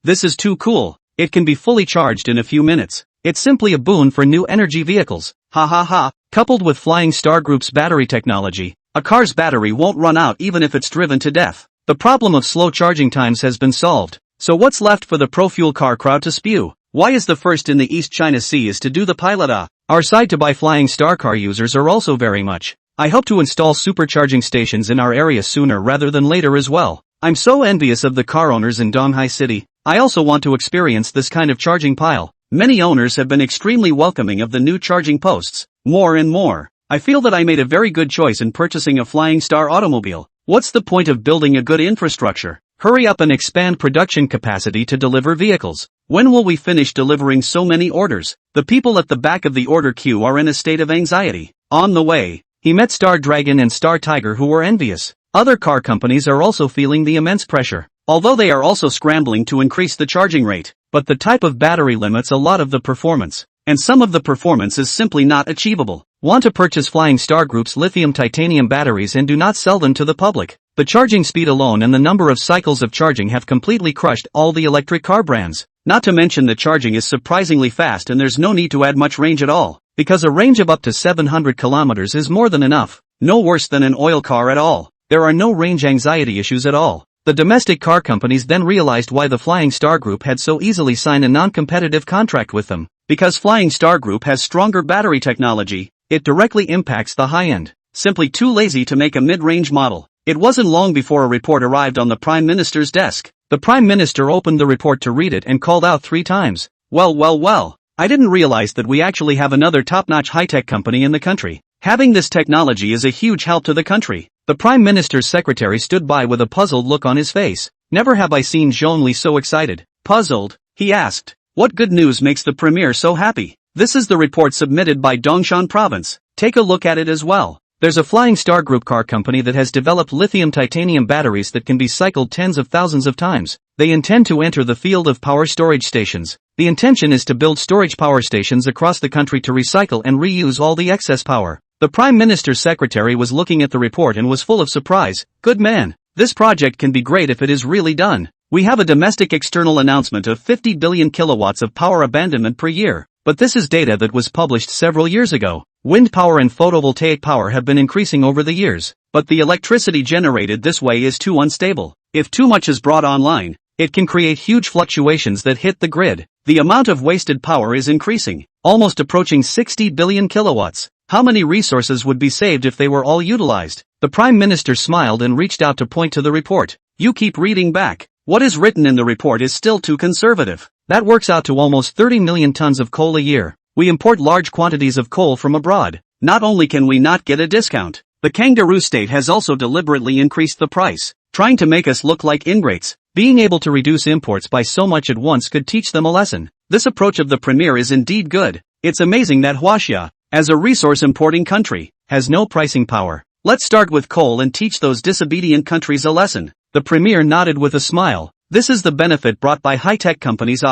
This is too cool. It can be fully charged in a few minutes. It's simply a boon for new energy vehicles. Ha ha ha. Coupled with Flying Star Group's battery technology, a car's battery won't run out even if it's driven to death. The problem of slow charging times has been solved. So what's left for the pro-fuel car crowd to spew? Why is the first in the East China Sea is to do the pilot Our side to buy Flying Star car users are also very much. I hope to install supercharging stations in our area sooner rather than later as well. I'm so envious of the car owners in Donghai City. I also want to experience this kind of charging pile. Many owners have been extremely welcoming of the new charging posts. More and more. I feel that I made a very good choice in purchasing a Flying Star automobile. What's the point of building a good infrastructure? Hurry up and expand production capacity to deliver vehicles. When will we finish delivering so many orders? The people at the back of the order queue are in a state of anxiety. On the way, he met Star Dragon and Star Tiger who were envious. Other car companies are also feeling the immense pressure, although they are also scrambling to increase the charging rate. But the type of battery limits a lot of the performance, and some of the performance is simply not achievable. Want to purchase Flying Star Group's lithium titanium batteries and do not sell them to the public. The charging speed alone and the number of cycles of charging have completely crushed all the electric car brands. Not to mention the charging is surprisingly fast and there's no need to add much range at all, because a range of up to 700 kilometers is more than enough. No worse than an oil car at all. There are no range anxiety issues at all. The domestic car companies then realized why the Flying Star Group had so easily signed a non-competitive contract with them. Because Flying Star Group has stronger battery technology, it directly impacts the high-end. Simply too lazy to make a mid-range model. It wasn't long before a report arrived on the Prime Minister's desk. The Prime Minister opened the report to read it and called out 3 times. Well. I didn't realize that we actually have another top-notch high-tech company in the country. Having this technology is a huge help to the country. The Prime Minister's secretary stood by with a puzzled look on his face. Never have I seen Zhongli so excited. Puzzled, he asked, what good news makes the Premier so happy? This is the report submitted by Dongshan Province. Take a look at it as well. There's a Flying Star Group car company that has developed lithium titanium batteries that can be cycled tens of thousands of times. They intend to enter the field of power storage stations. The intention is to build storage power stations across the country to recycle and reuse all the excess power. The Prime Minister's secretary was looking at the report and was full of surprise. Good man. This project can be great if it is really done. We have a domestic external announcement of 50 billion kilowatts of power abandonment per year. But this is data that was published several years ago. Wind power and photovoltaic power have been increasing over the years, but the electricity generated this way is too unstable. If too much is brought online, it can create huge fluctuations that hit the grid. The amount of wasted power is increasing, almost approaching 60 billion kilowatts. How many resources would be saved if they were all utilized? The Prime Minister smiled and reached out to point to the report. You keep reading back. What is written in the report is still too conservative. That works out to almost 30 million tons of coal a year. We import large quantities of coal from abroad. Not only can we not get a discount, the kangaroo state has also deliberately increased the price, trying to make us look like ingrates. Being able to reduce imports by so much at once could teach them a lesson. This approach of the Premier is indeed good. It's amazing that Huaxia, as a resource importing country, has no pricing power. Let's start with coal and teach those disobedient countries a lesson. The Premier nodded with a smile. This is the benefit brought by high-tech companies.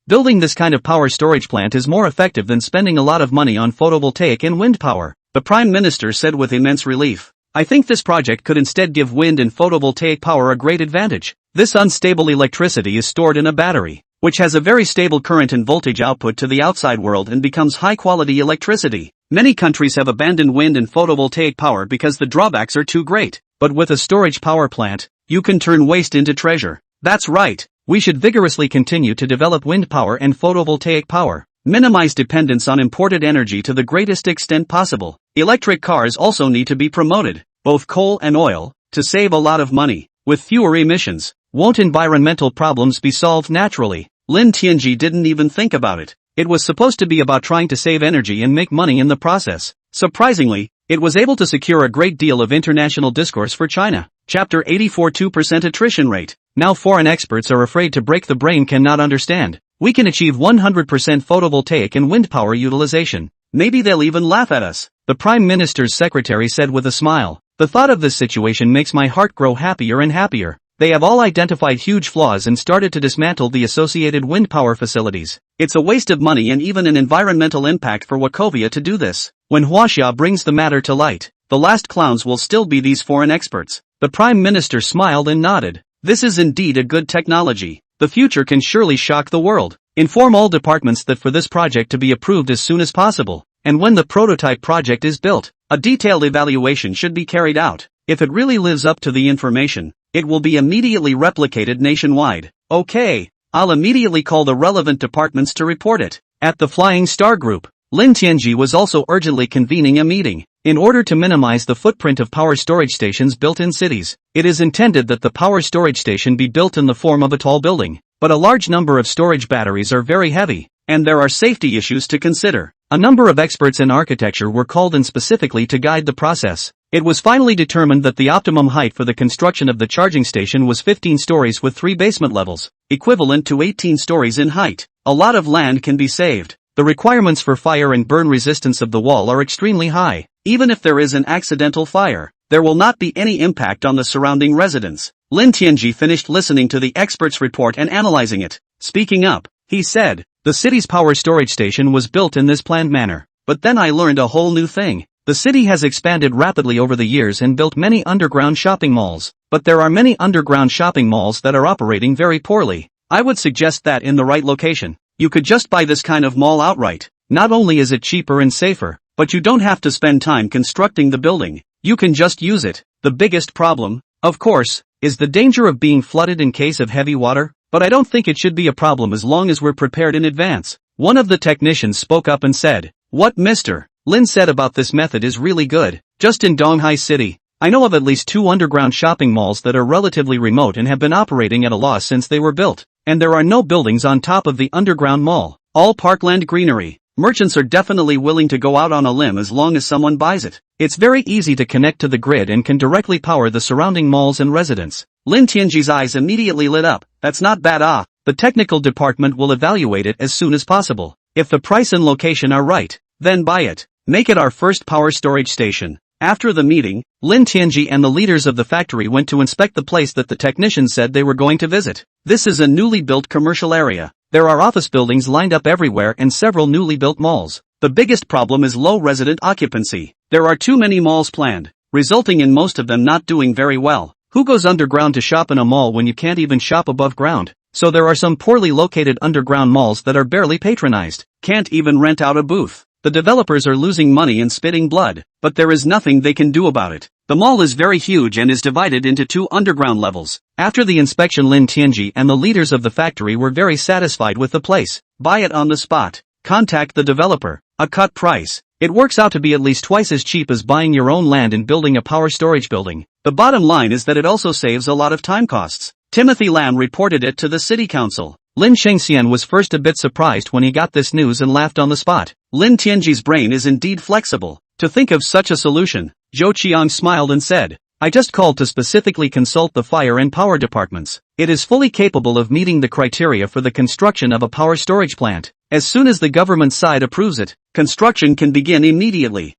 Building this kind of power storage plant is more effective than spending a lot of money on photovoltaic and wind power, the Prime Minister said with immense relief. I think this project could instead give wind and photovoltaic power a great advantage. This unstable electricity is stored in a battery, which has a very stable current and voltage output to the outside world and becomes high-quality electricity. Many countries have abandoned wind and photovoltaic power because the drawbacks are too great, but with a storage power plant, you can turn waste into treasure. That's right. We should vigorously continue to develop wind power and photovoltaic power. Minimize dependence on imported energy to the greatest extent possible. Electric cars also need to be promoted, both coal and oil, to save a lot of money. With fewer emissions, won't environmental problems be solved naturally? Lin Tianji didn't even think about it. It was supposed to be about trying to save energy and make money in the process. Surprisingly, it was able to secure a great deal of international discourse for China. Chapter 84 2% attrition rate. Now foreign experts are afraid to break the brain cannot understand. We can achieve 100% photovoltaic and wind power utilization. Maybe they'll even laugh at us, the Prime Minister's secretary said with a smile. The thought of this situation makes my heart grow happier and happier. They have all identified huge flaws and started to dismantle the associated wind power facilities. It's a waste of money and even an environmental impact for Wachovia to do this. When Huaxia brings the matter to light, the last clowns will still be these foreign experts. The Prime Minister smiled and nodded. This is indeed a good technology. The future can surely shock the world. Inform all departments that for this project to be approved as soon as possible, and when the prototype project is built, a detailed evaluation should be carried out. If it really lives up to the information, it will be immediately replicated nationwide. Okay, I'll immediately call the relevant departments to report it. At the Flying Star Group, Lin Tianji was also urgently convening a meeting. In order to minimize the footprint of power storage stations built in cities, it is intended that the power storage station be built in the form of a tall building. But a large number of storage batteries are very heavy, and there are safety issues to consider. A number of experts in architecture were called in specifically to guide the process. It was finally determined that the optimum height for the construction of the charging station was 15 stories with 3 basement levels, equivalent to 18 stories in height. A lot of land can be saved. The requirements for fire and burn resistance of the wall are extremely high. Even if there is an accidental fire, there will not be any impact on the surrounding residents. Lin Tianji finished listening to the expert's report and analyzing it. Speaking up, he said, "The city's power storage station was built in this planned manner. But then I learned a whole new thing. The city has expanded rapidly over the years and built many underground shopping malls. But there are many underground shopping malls that are operating very poorly. I would suggest that in the right location, you could just buy this kind of mall outright. Not only is it cheaper and safer, but you don't have to spend time constructing the building. You can just use it. The biggest problem, of course, is the danger of being flooded in case of heavy water, but I don't think it should be a problem as long as we're prepared in advance." One of the technicians spoke up and said, "What Mr. Lin said about this method is really good. Just in Donghai City, I know of at least 2 underground shopping malls that are relatively remote and have been operating at a loss since they were built. And there are no buildings on top of the underground mall. All parkland greenery. Merchants are definitely willing to go out on a limb as long as someone buys it. It's very easy to connect to the grid and can directly power the surrounding malls and residents." Lin Tianji's eyes immediately lit up. "That's not bad. The technical department will evaluate it as soon as possible. If the price and location are right, then buy it. Make it our first power storage station." After the meeting, Lin Tianji and the leaders of the factory went to inspect the place that the technicians said they were going to visit. This is a newly built commercial area. There are office buildings lined up everywhere and several newly built malls. The biggest problem is low resident occupancy. There are too many malls planned, resulting in most of them not doing very well. Who goes underground to shop in a mall when you can't even shop above ground? So there are some poorly located underground malls that are barely patronized. Can't even rent out a booth. The developers are losing money and spitting blood, but there is nothing they can do about it. The mall is very huge and is divided into 2 underground levels. After the inspection, Lin Tianji and the leaders of the factory were very satisfied with the place. Buy it on the spot. Contact the developer. A cut price. It works out to be at least twice as cheap as buying your own land and building a power storage building. The bottom line is that it also saves a lot of time costs. Timothy Lam reported it to the city council. Lin Shengxian was first a bit surprised when he got this news and laughed on the spot. Lin Tianji's brain is indeed flexible. To think of such a solution. Zhou Qiang smiled and said, "I just called to specifically consult the fire and power departments. It is fully capable of meeting the criteria for the construction of a power storage plant. As soon as the government side approves it, construction can begin immediately.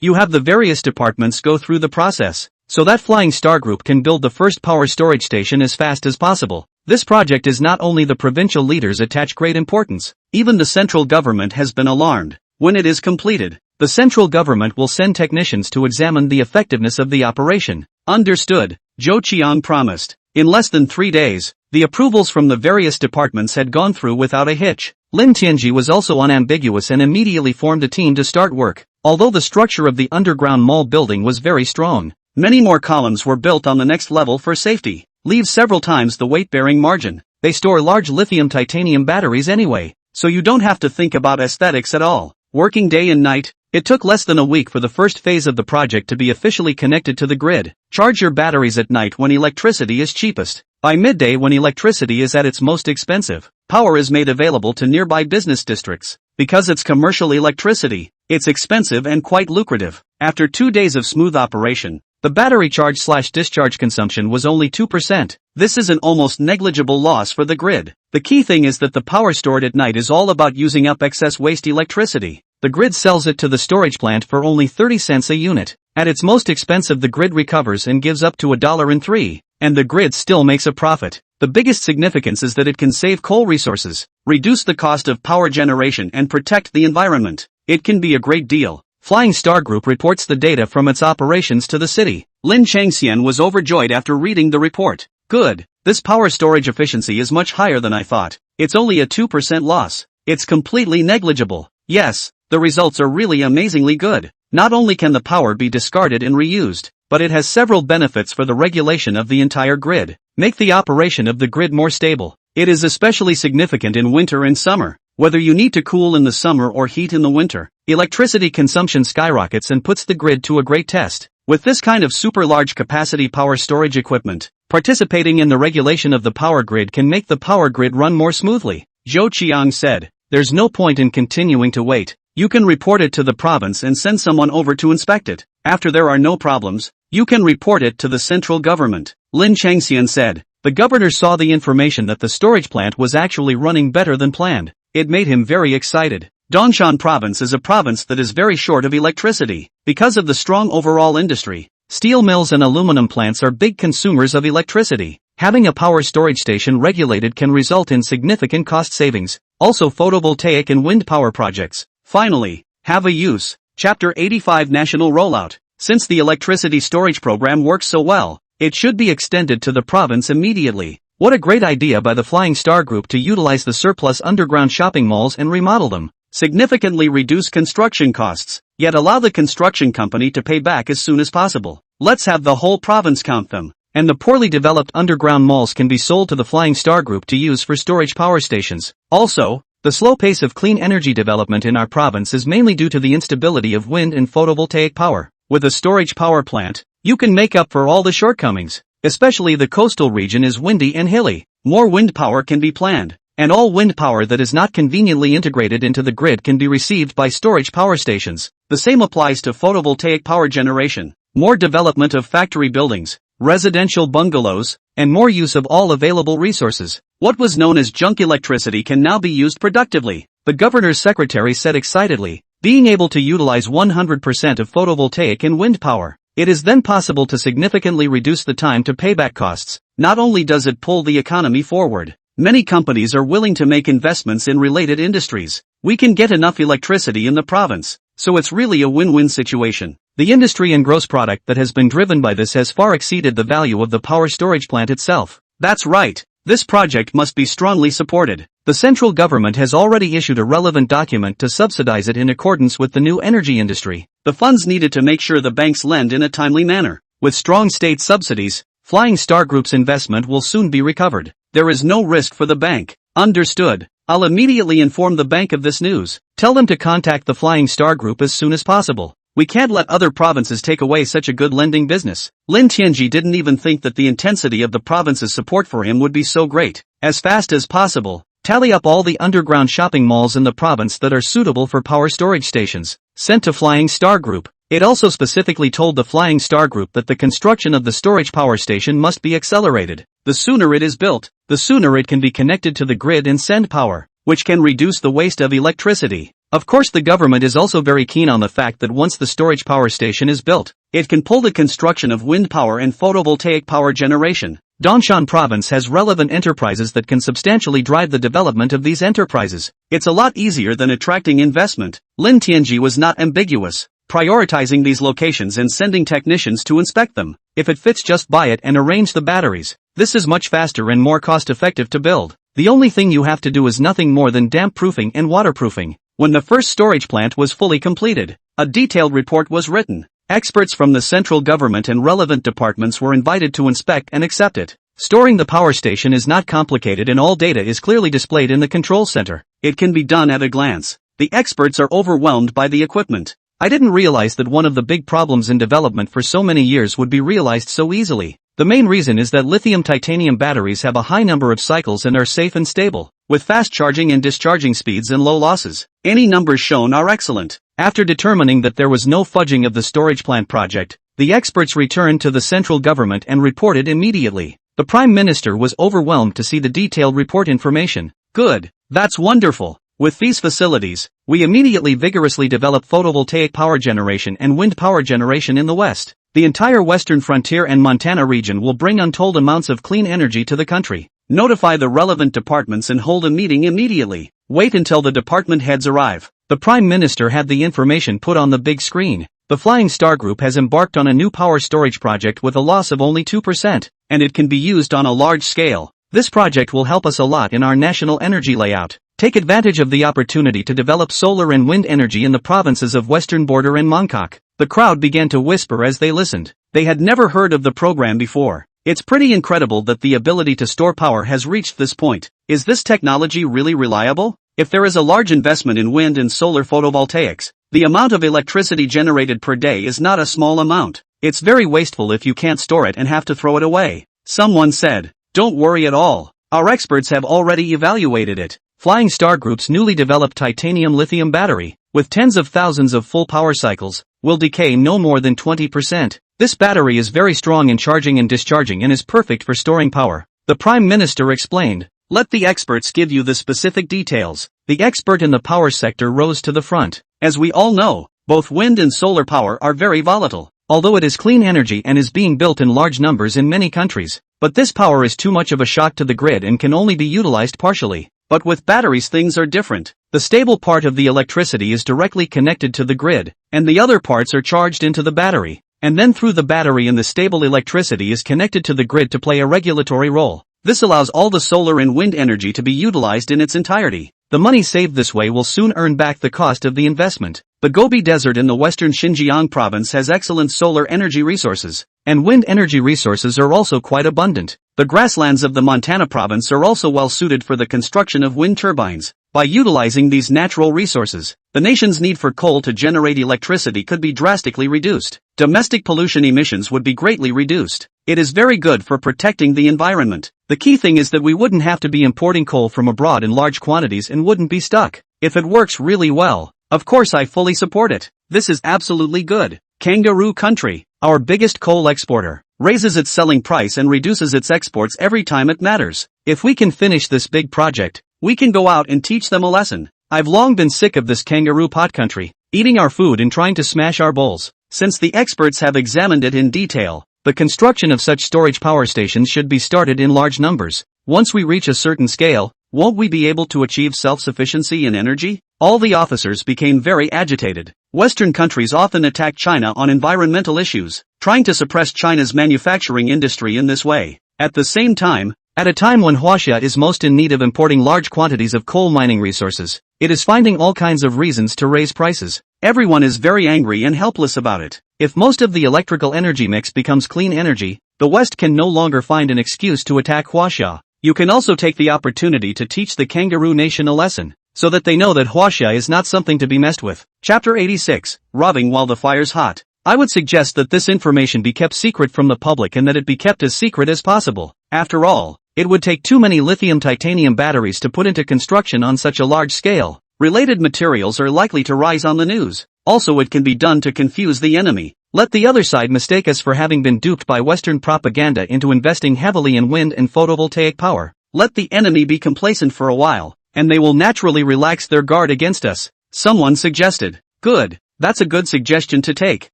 You have the various departments go through the process, so that Flying Star Group can build the first power storage station as fast as possible." This project is not only the provincial leaders attach great importance, even the central government has been alarmed. When it is completed, the central government will send technicians to examine the effectiveness of the operation. Understood, Zhou Qiang promised. In less than 3 days, the approvals from the various departments had gone through without a hitch. Lin Tianji was also unambiguous and immediately formed a team to start work. Although the structure of the underground mall building was very strong, many more columns were built on the next level for safety. Leave several times the weight-bearing margin. They store large lithium titanium batteries anyway, so you don't have to think about aesthetics at all. Working day and night, it took less than a week for the first phase of the project to be officially connected to the grid. Charge your batteries at night when electricity is cheapest. By midday, when electricity is at its most expensive, power is made available to nearby business districts. Because it's commercial electricity, it's expensive and quite lucrative. After 2 days of smooth operation, the battery charge/discharge consumption was only 2%. This is an almost negligible loss for the grid. The key thing is that the power stored at night is all about using up excess waste electricity. The grid sells it to the storage plant for only 30 cents a unit. At its most expensive, the grid recovers and gives up to $1.03, and the grid still makes a profit. The biggest significance is that it can save coal resources, reduce the cost of power generation and protect the environment. It can be a great deal. Flying Star Group reports the data from its operations to the city. Lin Changxian was overjoyed after reading the report. Good. This power storage efficiency is much higher than I thought. It's only a 2% loss. It's completely negligible. Yes, the results are really amazingly good. Not only can the power be discarded and reused, but it has several benefits for the regulation of the entire grid. Make the operation of the grid more stable. It is especially significant in winter and summer. Whether you need to cool in the summer or heat in the winter, electricity consumption skyrockets and puts the grid to a great test. With this kind of super large capacity power storage equipment, participating in the regulation of the power grid can make the power grid run more smoothly. Zhou Qiang said, "There's no point in continuing to wait. You can report it to the province and send someone over to inspect it. After there are no problems, you can report it to the central government." Lin Changxian said. The governor saw the information that the storage plant was actually running better than planned. It made him very excited. Dongshan province is a province that is very short of electricity. Because of the strong overall industry, steel mills and aluminum plants are big consumers of electricity. Having a power storage station regulated can result in significant cost savings. Also photovoltaic and wind power projects. Finally, have a use. Chapter 85 National Rollout. Since the electricity storage program works so well, it should be extended to the province immediately. What a great idea by the Flying Star Group to utilize the surplus underground shopping malls and remodel them. Significantly reduce construction costs, yet allow the construction company to pay back as soon as possible. Let's have the whole province count them. And the poorly developed underground malls can be sold to the Flying Star Group to use for storage power stations. Also, the slow pace of clean energy development in our province is mainly due to the instability of wind and photovoltaic power. With a storage power plant, you can make up for all the shortcomings. Especially the coastal region is windy and hilly. More wind power can be planned, and all wind power that is not conveniently integrated into the grid can be received by storage power stations. The same applies to photovoltaic power generation. More development of factory buildings, residential bungalows, and more use of all available resources. What was known as junk electricity can now be used productively, the governor's secretary said excitedly. Being able to utilize 100% of photovoltaic and wind power, it is then possible to significantly reduce the time to payback costs. Not only does it pull the economy forward, many companies are willing to make investments in related industries. We can get enough electricity in the province, so it's really a win-win situation. The industry and gross product that has been driven by this has far exceeded the value of the power storage plant itself. That's right. This project must be strongly supported. The central government has already issued a relevant document to subsidize it in accordance with the new energy industry. The funds needed to make sure the banks lend in a timely manner. With strong state subsidies, Flying Star Group's investment will soon be recovered. There is no risk for the bank. Understood. I'll immediately inform the bank of this news. Tell them to contact the Flying Star Group as soon as possible. We can't let other provinces take away such a good lending business. Lin Tianji didn't even think that the intensity of the province's support for him would be so great. As fast as possible, tally up all the underground shopping malls in the province that are suitable for power storage stations. Sent to Flying Star Group. It also specifically told the Flying Star Group that the construction of the storage power station must be accelerated. The sooner it is built, the sooner it can be connected to the grid and send power, which can reduce the waste of electricity. Of course, the government is also very keen on the fact that once the storage power station is built, it can pull the construction of wind power and photovoltaic power generation. Dongshan province has relevant enterprises that can substantially drive the development of these enterprises. It's a lot easier than attracting investment. Lin Tianji was not ambiguous, prioritizing these locations and sending technicians to inspect them. If it fits, just buy it and arrange the batteries. This is much faster and more cost-effective to build. The only thing you have to do is nothing more than damp-proofing and waterproofing. When the first storage plant was fully completed, a detailed report was written. Experts from the central government and relevant departments were invited to inspect and accept it. Storing the power station is not complicated and all data is clearly displayed in the control center. It can be done at a glance. The experts are overwhelmed by the equipment. I didn't realize that one of the big problems in development for so many years would be realized so easily. The main reason is that lithium-titanium batteries have a high number of cycles and are safe and stable, with fast charging and discharging speeds and low losses. Any numbers shown are excellent. After determining that there was no fudging of the storage plant project, the experts returned to the central government and reported immediately. The Prime Minister was overwhelmed to see the detailed report information. Good. That's wonderful. With these facilities, we immediately vigorously develop photovoltaic power generation and wind power generation in the West. The entire Western Frontier and Montana region will bring untold amounts of clean energy to the country. Notify the relevant departments and hold a meeting immediately. Wait until the department heads arrive. The Prime Minister had the information put on the big screen. The Flying Star Group has embarked on a new power storage project with a loss of only 2%, and it can be used on a large scale. This project will help us a lot in our national energy layout. Take advantage of the opportunity to develop solar and wind energy in the provinces of Western Border and Mongkok. The crowd began to whisper as they listened. They had never heard of the program before. It's pretty incredible that the ability to store power has reached this point. Is this technology really reliable? If there is a large investment in wind and solar photovoltaics, the amount of electricity generated per day is not a small amount. It's very wasteful if you can't store it and have to throw it away. Someone said, "Don't worry at all. Our experts have already evaluated it." Flying Star Group's newly developed titanium lithium battery, with tens of thousands of full power cycles, will decay no more than 20%. This battery is very strong in charging and discharging and is perfect for storing power. The Prime Minister explained. "Let the experts give you the specific details." The expert in the power sector rose to the front. "As we all know, both wind and solar power are very volatile, although it is clean energy and is being built in large numbers in many countries. But this power is too much of a shock to the grid and can only be utilized partially. But with batteries things are different. The stable part of the electricity is directly connected to the grid, and the other parts are charged into the battery, and then through the battery and the stable electricity is connected to the grid to play a regulatory role. This allows all the solar and wind energy to be utilized in its entirety. The money saved this way will soon earn back the cost of the investment. The Gobi Desert in the western Xinjiang province has excellent solar energy resources, and wind energy resources are also quite abundant. The grasslands of the Montana province are also well suited for the construction of wind turbines. By utilizing these natural resources, the nation's need for coal to generate electricity could be drastically reduced. Domestic pollution emissions would be greatly reduced. It is very good for protecting the environment. The key thing is that we wouldn't have to be importing coal from abroad in large quantities and wouldn't be stuck. If it works really well, of course I fully support it. This is absolutely good. Kangaroo country, our biggest coal exporter, raises its selling price and reduces its exports every time it matters. If we can finish this big project, we can go out and teach them a lesson. I've long been sick of this kangaroo pot country, eating our food and trying to smash our bowls. Since the experts have examined it in detail, the construction of such storage power stations should be started in large numbers. Once we reach a certain scale, won't we be able to achieve self-sufficiency in energy? All the officers became very agitated. Western countries often attack China on environmental issues, trying to suppress China's manufacturing industry in this way. At the same time, at a time when Huaxia is most in need of importing large quantities of coal mining resources, it is finding all kinds of reasons to raise prices. Everyone is very angry and helpless about it. If most of the electrical energy mix becomes clean energy, the West can no longer find an excuse to attack Huaxia. You can also take the opportunity to teach the kangaroo nation a lesson, so that they know that Huaxia is not something to be messed with. Chapter 86, Robbing While the Fire's Hot. I would suggest that this information be kept secret from the public and that it be kept as secret as possible. After all, it would take too many lithium-titanium batteries to put into construction on such a large scale. Related materials are likely to rise on the news. Also, it can be done to confuse the enemy. Let the other side mistake us for having been duped by Western propaganda into investing heavily in wind and photovoltaic power. Let the enemy be complacent for a while, and they will naturally relax their guard against us. Someone suggested. Good. That's a good suggestion to take.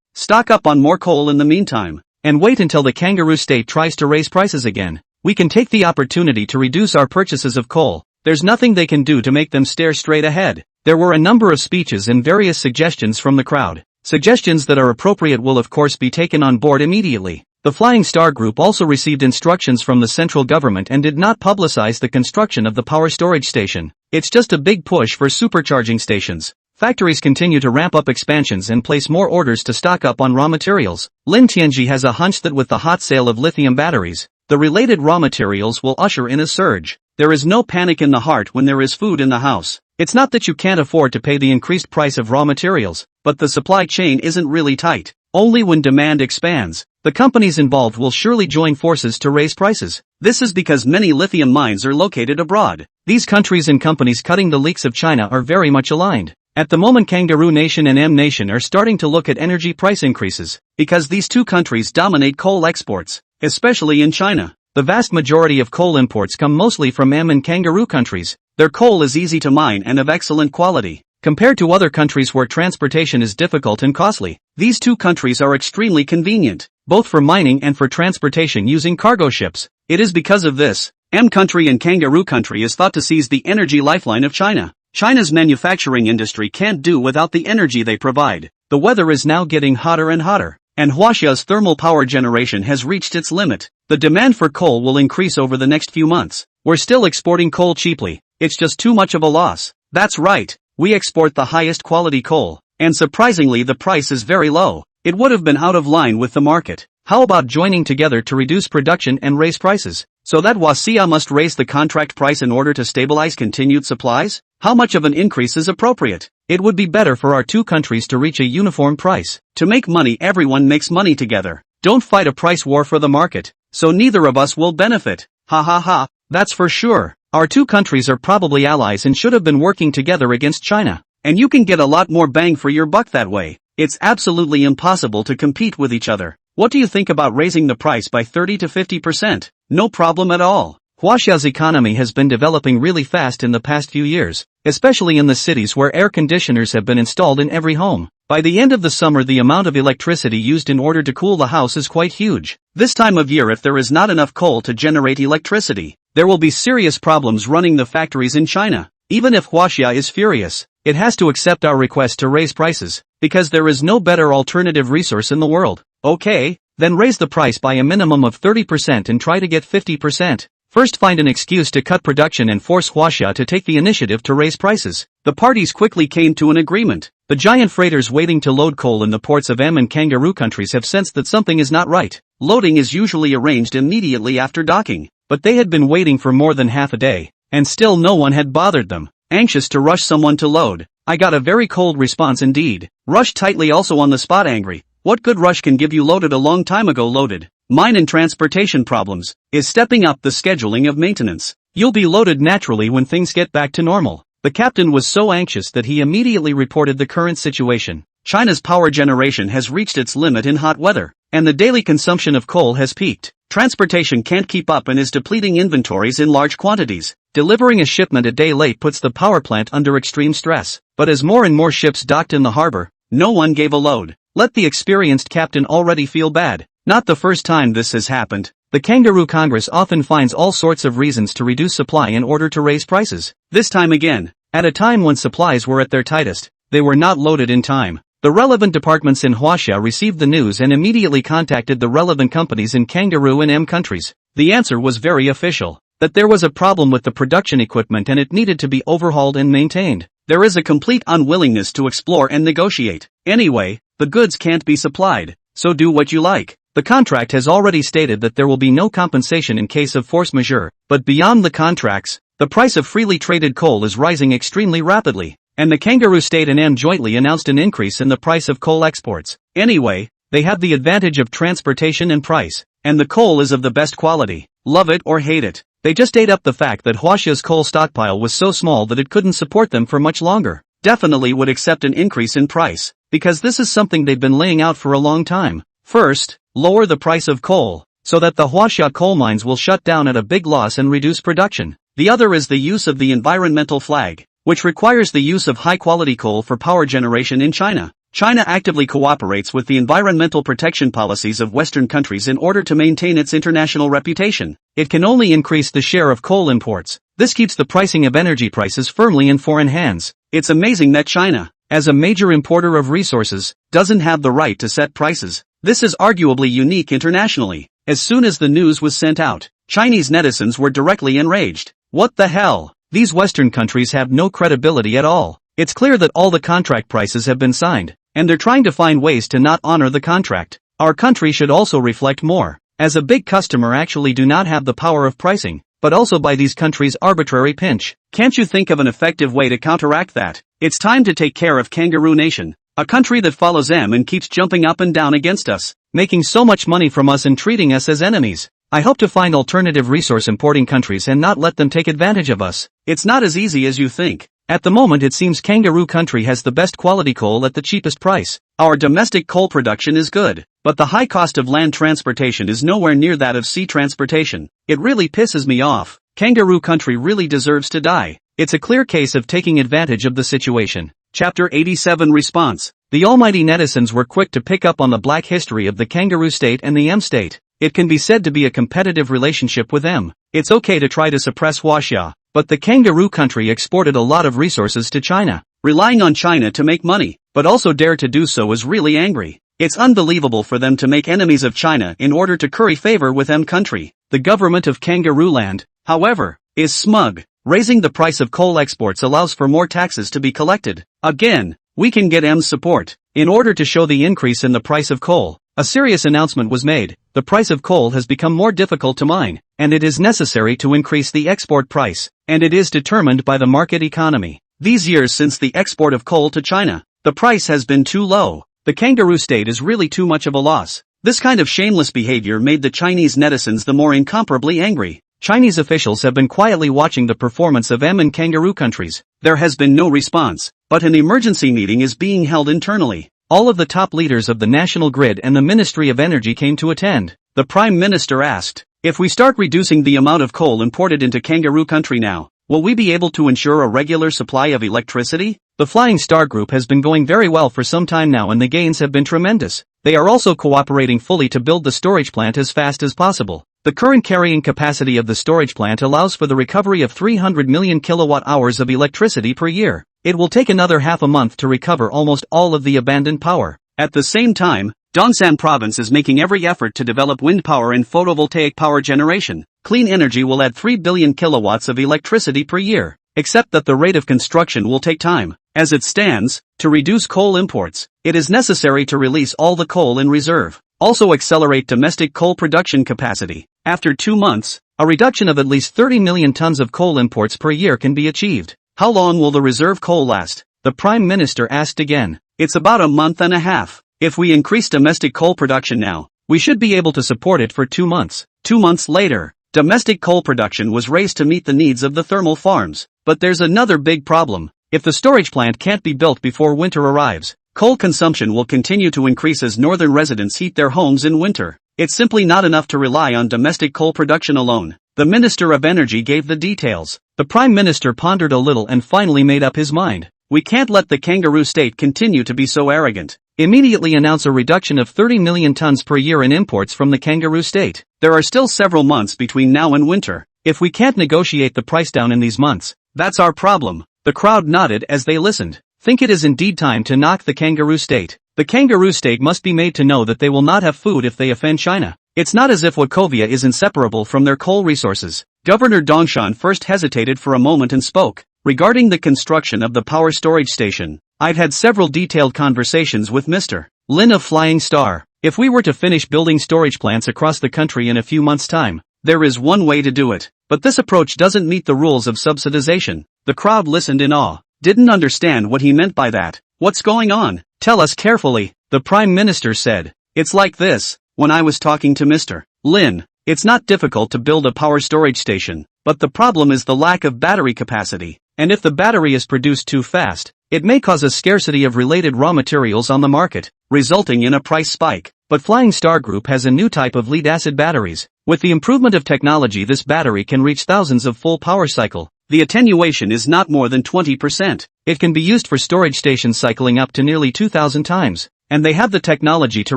Stock up on more coal in the meantime, and wait until the kangaroo state tries to raise prices again. We can take the opportunity to reduce our purchases of coal. There's nothing they can do to make them stare straight ahead. There were a number of speeches and various suggestions from the crowd. Suggestions that are appropriate will of course be taken on board immediately. The Flying Star Group also received instructions from the central government and did not publicize the construction of the power storage station. It's just a big push for supercharging stations. Factories continue to ramp up expansions and place more orders to stock up on raw materials. Lin Tianji has a hunch that with the hot sale of lithium batteries, the related raw materials will usher in a surge. There is no panic in the heart when there is food in the house. It's not that you can't afford to pay the increased price of raw materials, but the supply chain isn't really tight. Only when demand expands, the companies involved will surely join forces to raise prices. This is because many lithium mines are located abroad. These countries and companies cutting the leaks of China are very much aligned. At the moment, Kangaroo Nation and M Nation are starting to look at energy price increases, because these two countries dominate coal exports, especially in China. The vast majority of coal imports come mostly from M and Kangaroo countries. Their coal is easy to mine and of excellent quality. Compared to other countries where transportation is difficult and costly, these two countries are extremely convenient, both for mining and for transportation using cargo ships. It is because of this, M country and Kangaroo country is thought to seize the energy lifeline of China. China's manufacturing industry can't do without the energy they provide. The weather is now getting hotter and hotter, and Huaxia's thermal power generation has reached its limit. The demand for coal will increase over the next few months. We're still exporting coal cheaply. It's just too much of a loss. That's right. We export the highest quality coal, and surprisingly the price is very low. It would have been out of line with the market. How about joining together to reduce production and raise prices? So that Wasia must raise the contract price in order to stabilize continued supplies? How much of an increase is appropriate? It would be better for our two countries to reach a uniform price. To make money, everyone makes money together. Don't fight a price war for the market, so neither of us will benefit. Ha ha ha, that's for sure. Our two countries are probably allies and should have been working together against China. And you can get a lot more bang for your buck that way. It's absolutely impossible to compete with each other. What do you think about raising the price by 30 to 50%? No problem at all. Huaxia's economy has been developing really fast in the past few years, especially in the cities where air conditioners have been installed in every home. By the end of the summer, the amount of electricity used in order to cool the house is quite huge. This time of year, if there is not enough coal to generate electricity, there will be serious problems running the factories in China. Even if Huaxia is furious, it has to accept our request to raise prices, because there is no better alternative resource in the world. Okay, then raise the price by a minimum of 30% and try to get 50%. First, find an excuse to cut production and force Huaxia to take the initiative to raise prices. The parties quickly came to an agreement. The giant freighters waiting to load coal in the ports of and kangaroo countries have sensed that something is not right. Loading is usually arranged immediately after docking, but they had been waiting for more than half a day, and still no one had bothered them. Anxious to rush someone to load, I got a very cold response indeed. Rush tightly, also on the spot angry. What good rush can give you loaded a long time ago loaded? Mine and transportation problems is stepping up the scheduling of maintenance. You'll be loaded naturally when things get back to normal. The captain was so anxious that he immediately reported the current situation. China's power generation has reached its limit in hot weather, and the daily consumption of coal has peaked. Transportation can't keep up and is depleting inventories in large quantities. Delivering a shipment a day late puts the power plant under extreme stress. But as more and more ships docked in the harbor, no one gave a load. Let the experienced captain already feel bad. Not the first time this has happened. The Kangaroo Congress often finds all sorts of reasons to reduce supply in order to raise prices. This time again, at a time when supplies were at their tightest, they were not loaded in time. The relevant departments in Huaxia received the news and immediately contacted the relevant companies in Kangaroo and M countries. The answer was very official, that there was a problem with the production equipment and it needed to be overhauled and maintained. There is a complete unwillingness to explore and negotiate. Anyway, the goods can't be supplied, so do what you like. The contract has already stated that there will be no compensation in case of force majeure, but beyond the contracts, the price of freely traded coal is rising extremely rapidly, and the Kangaroo State and M jointly announced an increase in the price of coal exports. Anyway, they have the advantage of transportation and price, and the coal is of the best quality. Love it or hate it, they just ate up the fact that Huaxia's coal stockpile was so small that it couldn't support them for much longer. Definitely would accept an increase in price, because this is something they've been laying out for a long time. First, lower the price of coal, so that the Huaxia coal mines will shut down at a big loss and reduce production. The other is the use of the environmental flag, which requires the use of high-quality coal for power generation in China. China actively cooperates with the environmental protection policies of Western countries in order to maintain its international reputation. It can only increase the share of coal imports. This keeps the pricing of energy prices firmly in foreign hands. It's amazing that China, as a major importer of resources, doesn't have the right to set prices. This is arguably unique internationally. As soon as the news was sent out, Chinese netizens were directly enraged. What the hell? These Western countries have no credibility at all. It's clear that all the contract prices have been signed, and they're trying to find ways to not honor the contract. Our country should also reflect more. As a big customer, actually do not have the power of pricing, but also by these countries' arbitrary pinch. Can't you think of an effective way to counteract that? It's time to take care of Kangaroo Nation. A country that follows them and keeps jumping up and down against us, making so much money from us and treating us as enemies. I hope to find alternative resource importing countries and not let them take advantage of us. It's not as easy as you think. At the moment it seems Kangaroo country has the best quality coal at the cheapest price. Our domestic coal production is good, but the high cost of land transportation is nowhere near that of sea transportation. It really pisses me off. Kangaroo country really deserves to die. It's a clear case of taking advantage of the situation. Chapter 87 Response. The almighty netizens were quick to pick up on the black history of the Kangaroo State and the M State. It can be said to be a competitive relationship with them. It's okay to try to suppress Huaxia, but the Kangaroo country exported a lot of resources to China, relying on China to make money, but also dare to do so is really angry. It's unbelievable for them to make enemies of China in order to curry favor with M country. The government of Kangaroo Land, however, is smug. Raising the price of coal exports allows for more taxes to be collected. Again, we can get M's support. In order to show the increase in the price of coal, a serious announcement was made. The price of coal has become more difficult to mine, and it is necessary to increase the export price, and it is determined by the market economy. These years since the export of coal to China, the price has been too low. The kangaroo state is really too much of a loss. This kind of shameless behavior made the Chinese netizens the more incomparably angry. Chinese officials have been quietly watching the performance of M and kangaroo countries. There has been no response, but an emergency meeting is being held internally. All of the top leaders of the National Grid and the Ministry of Energy came to attend. The Prime Minister asked, if we start reducing the amount of coal imported into kangaroo country now, will we be able to ensure a regular supply of electricity? The Flying Star Group has been going very well for some time now and the gains have been tremendous. They are also cooperating fully to build the storage plant as fast as possible. The current carrying capacity of the storage plant allows for the recovery of 300 million kilowatt-hours of electricity per year. It will take another half a month to recover almost all of the abandoned power. At the same time, Dongsan Province is making every effort to develop wind power and photovoltaic power generation. Clean energy will add 3 billion kilowatts of electricity per year, except that the rate of construction will take time. As it stands, to reduce coal imports, it is necessary to release all the coal in reserve. Also accelerate domestic coal production capacity. After 2 months, a reduction of at least 30 million tons of coal imports per year can be achieved. How long will the reserve coal last? The Prime Minister asked again. It's about a month and a half. If we increase domestic coal production now, we should be able to support it for 2 months. 2 months later, domestic coal production was raised to meet the needs of the thermal farms. But there's another big problem. If the storage plant can't be built before winter arrives, coal consumption will continue to increase as northern residents heat their homes in winter. It's simply not enough to rely on domestic coal production alone. The Minister of Energy gave the details. The Prime Minister pondered a little and finally made up his mind. We can't let the kangaroo state continue to be so arrogant. Immediately announce a reduction of 30 million tons per year in imports from the kangaroo state. There are still several months between now and winter. If we can't negotiate the price down in these months, that's our problem. The crowd nodded as they listened. Think it is indeed time to knock the kangaroo state. The kangaroo state must be made to know that they will not have food if they offend China. It's not as if Wachovia is inseparable from their coal resources. Governor Dongshan first hesitated for a moment and spoke. Regarding the construction of the power storage station, I've had several detailed conversations with Mr. Lin of Flying Star. If we were to finish building storage plants across the country in a few months' time, there is one way to do it. But this approach doesn't meet the rules of subsidization. The crowd listened in awe. Didn't understand what he meant by that. What's going on? Tell us carefully, the Prime Minister said. It's like this. When I was talking to Mr. Lin, it's not difficult to build a power storage station, but the problem is the lack of battery capacity. And if the battery is produced too fast, it may cause a scarcity of related raw materials on the market, resulting in a price spike. But Flying Star Group has a new type of lead-acid batteries. With the improvement of technology, this battery can reach thousands of full power cycle. The attenuation is not more than 20%. It can be used for storage stations cycling up to nearly 2,000 times. And they have the technology to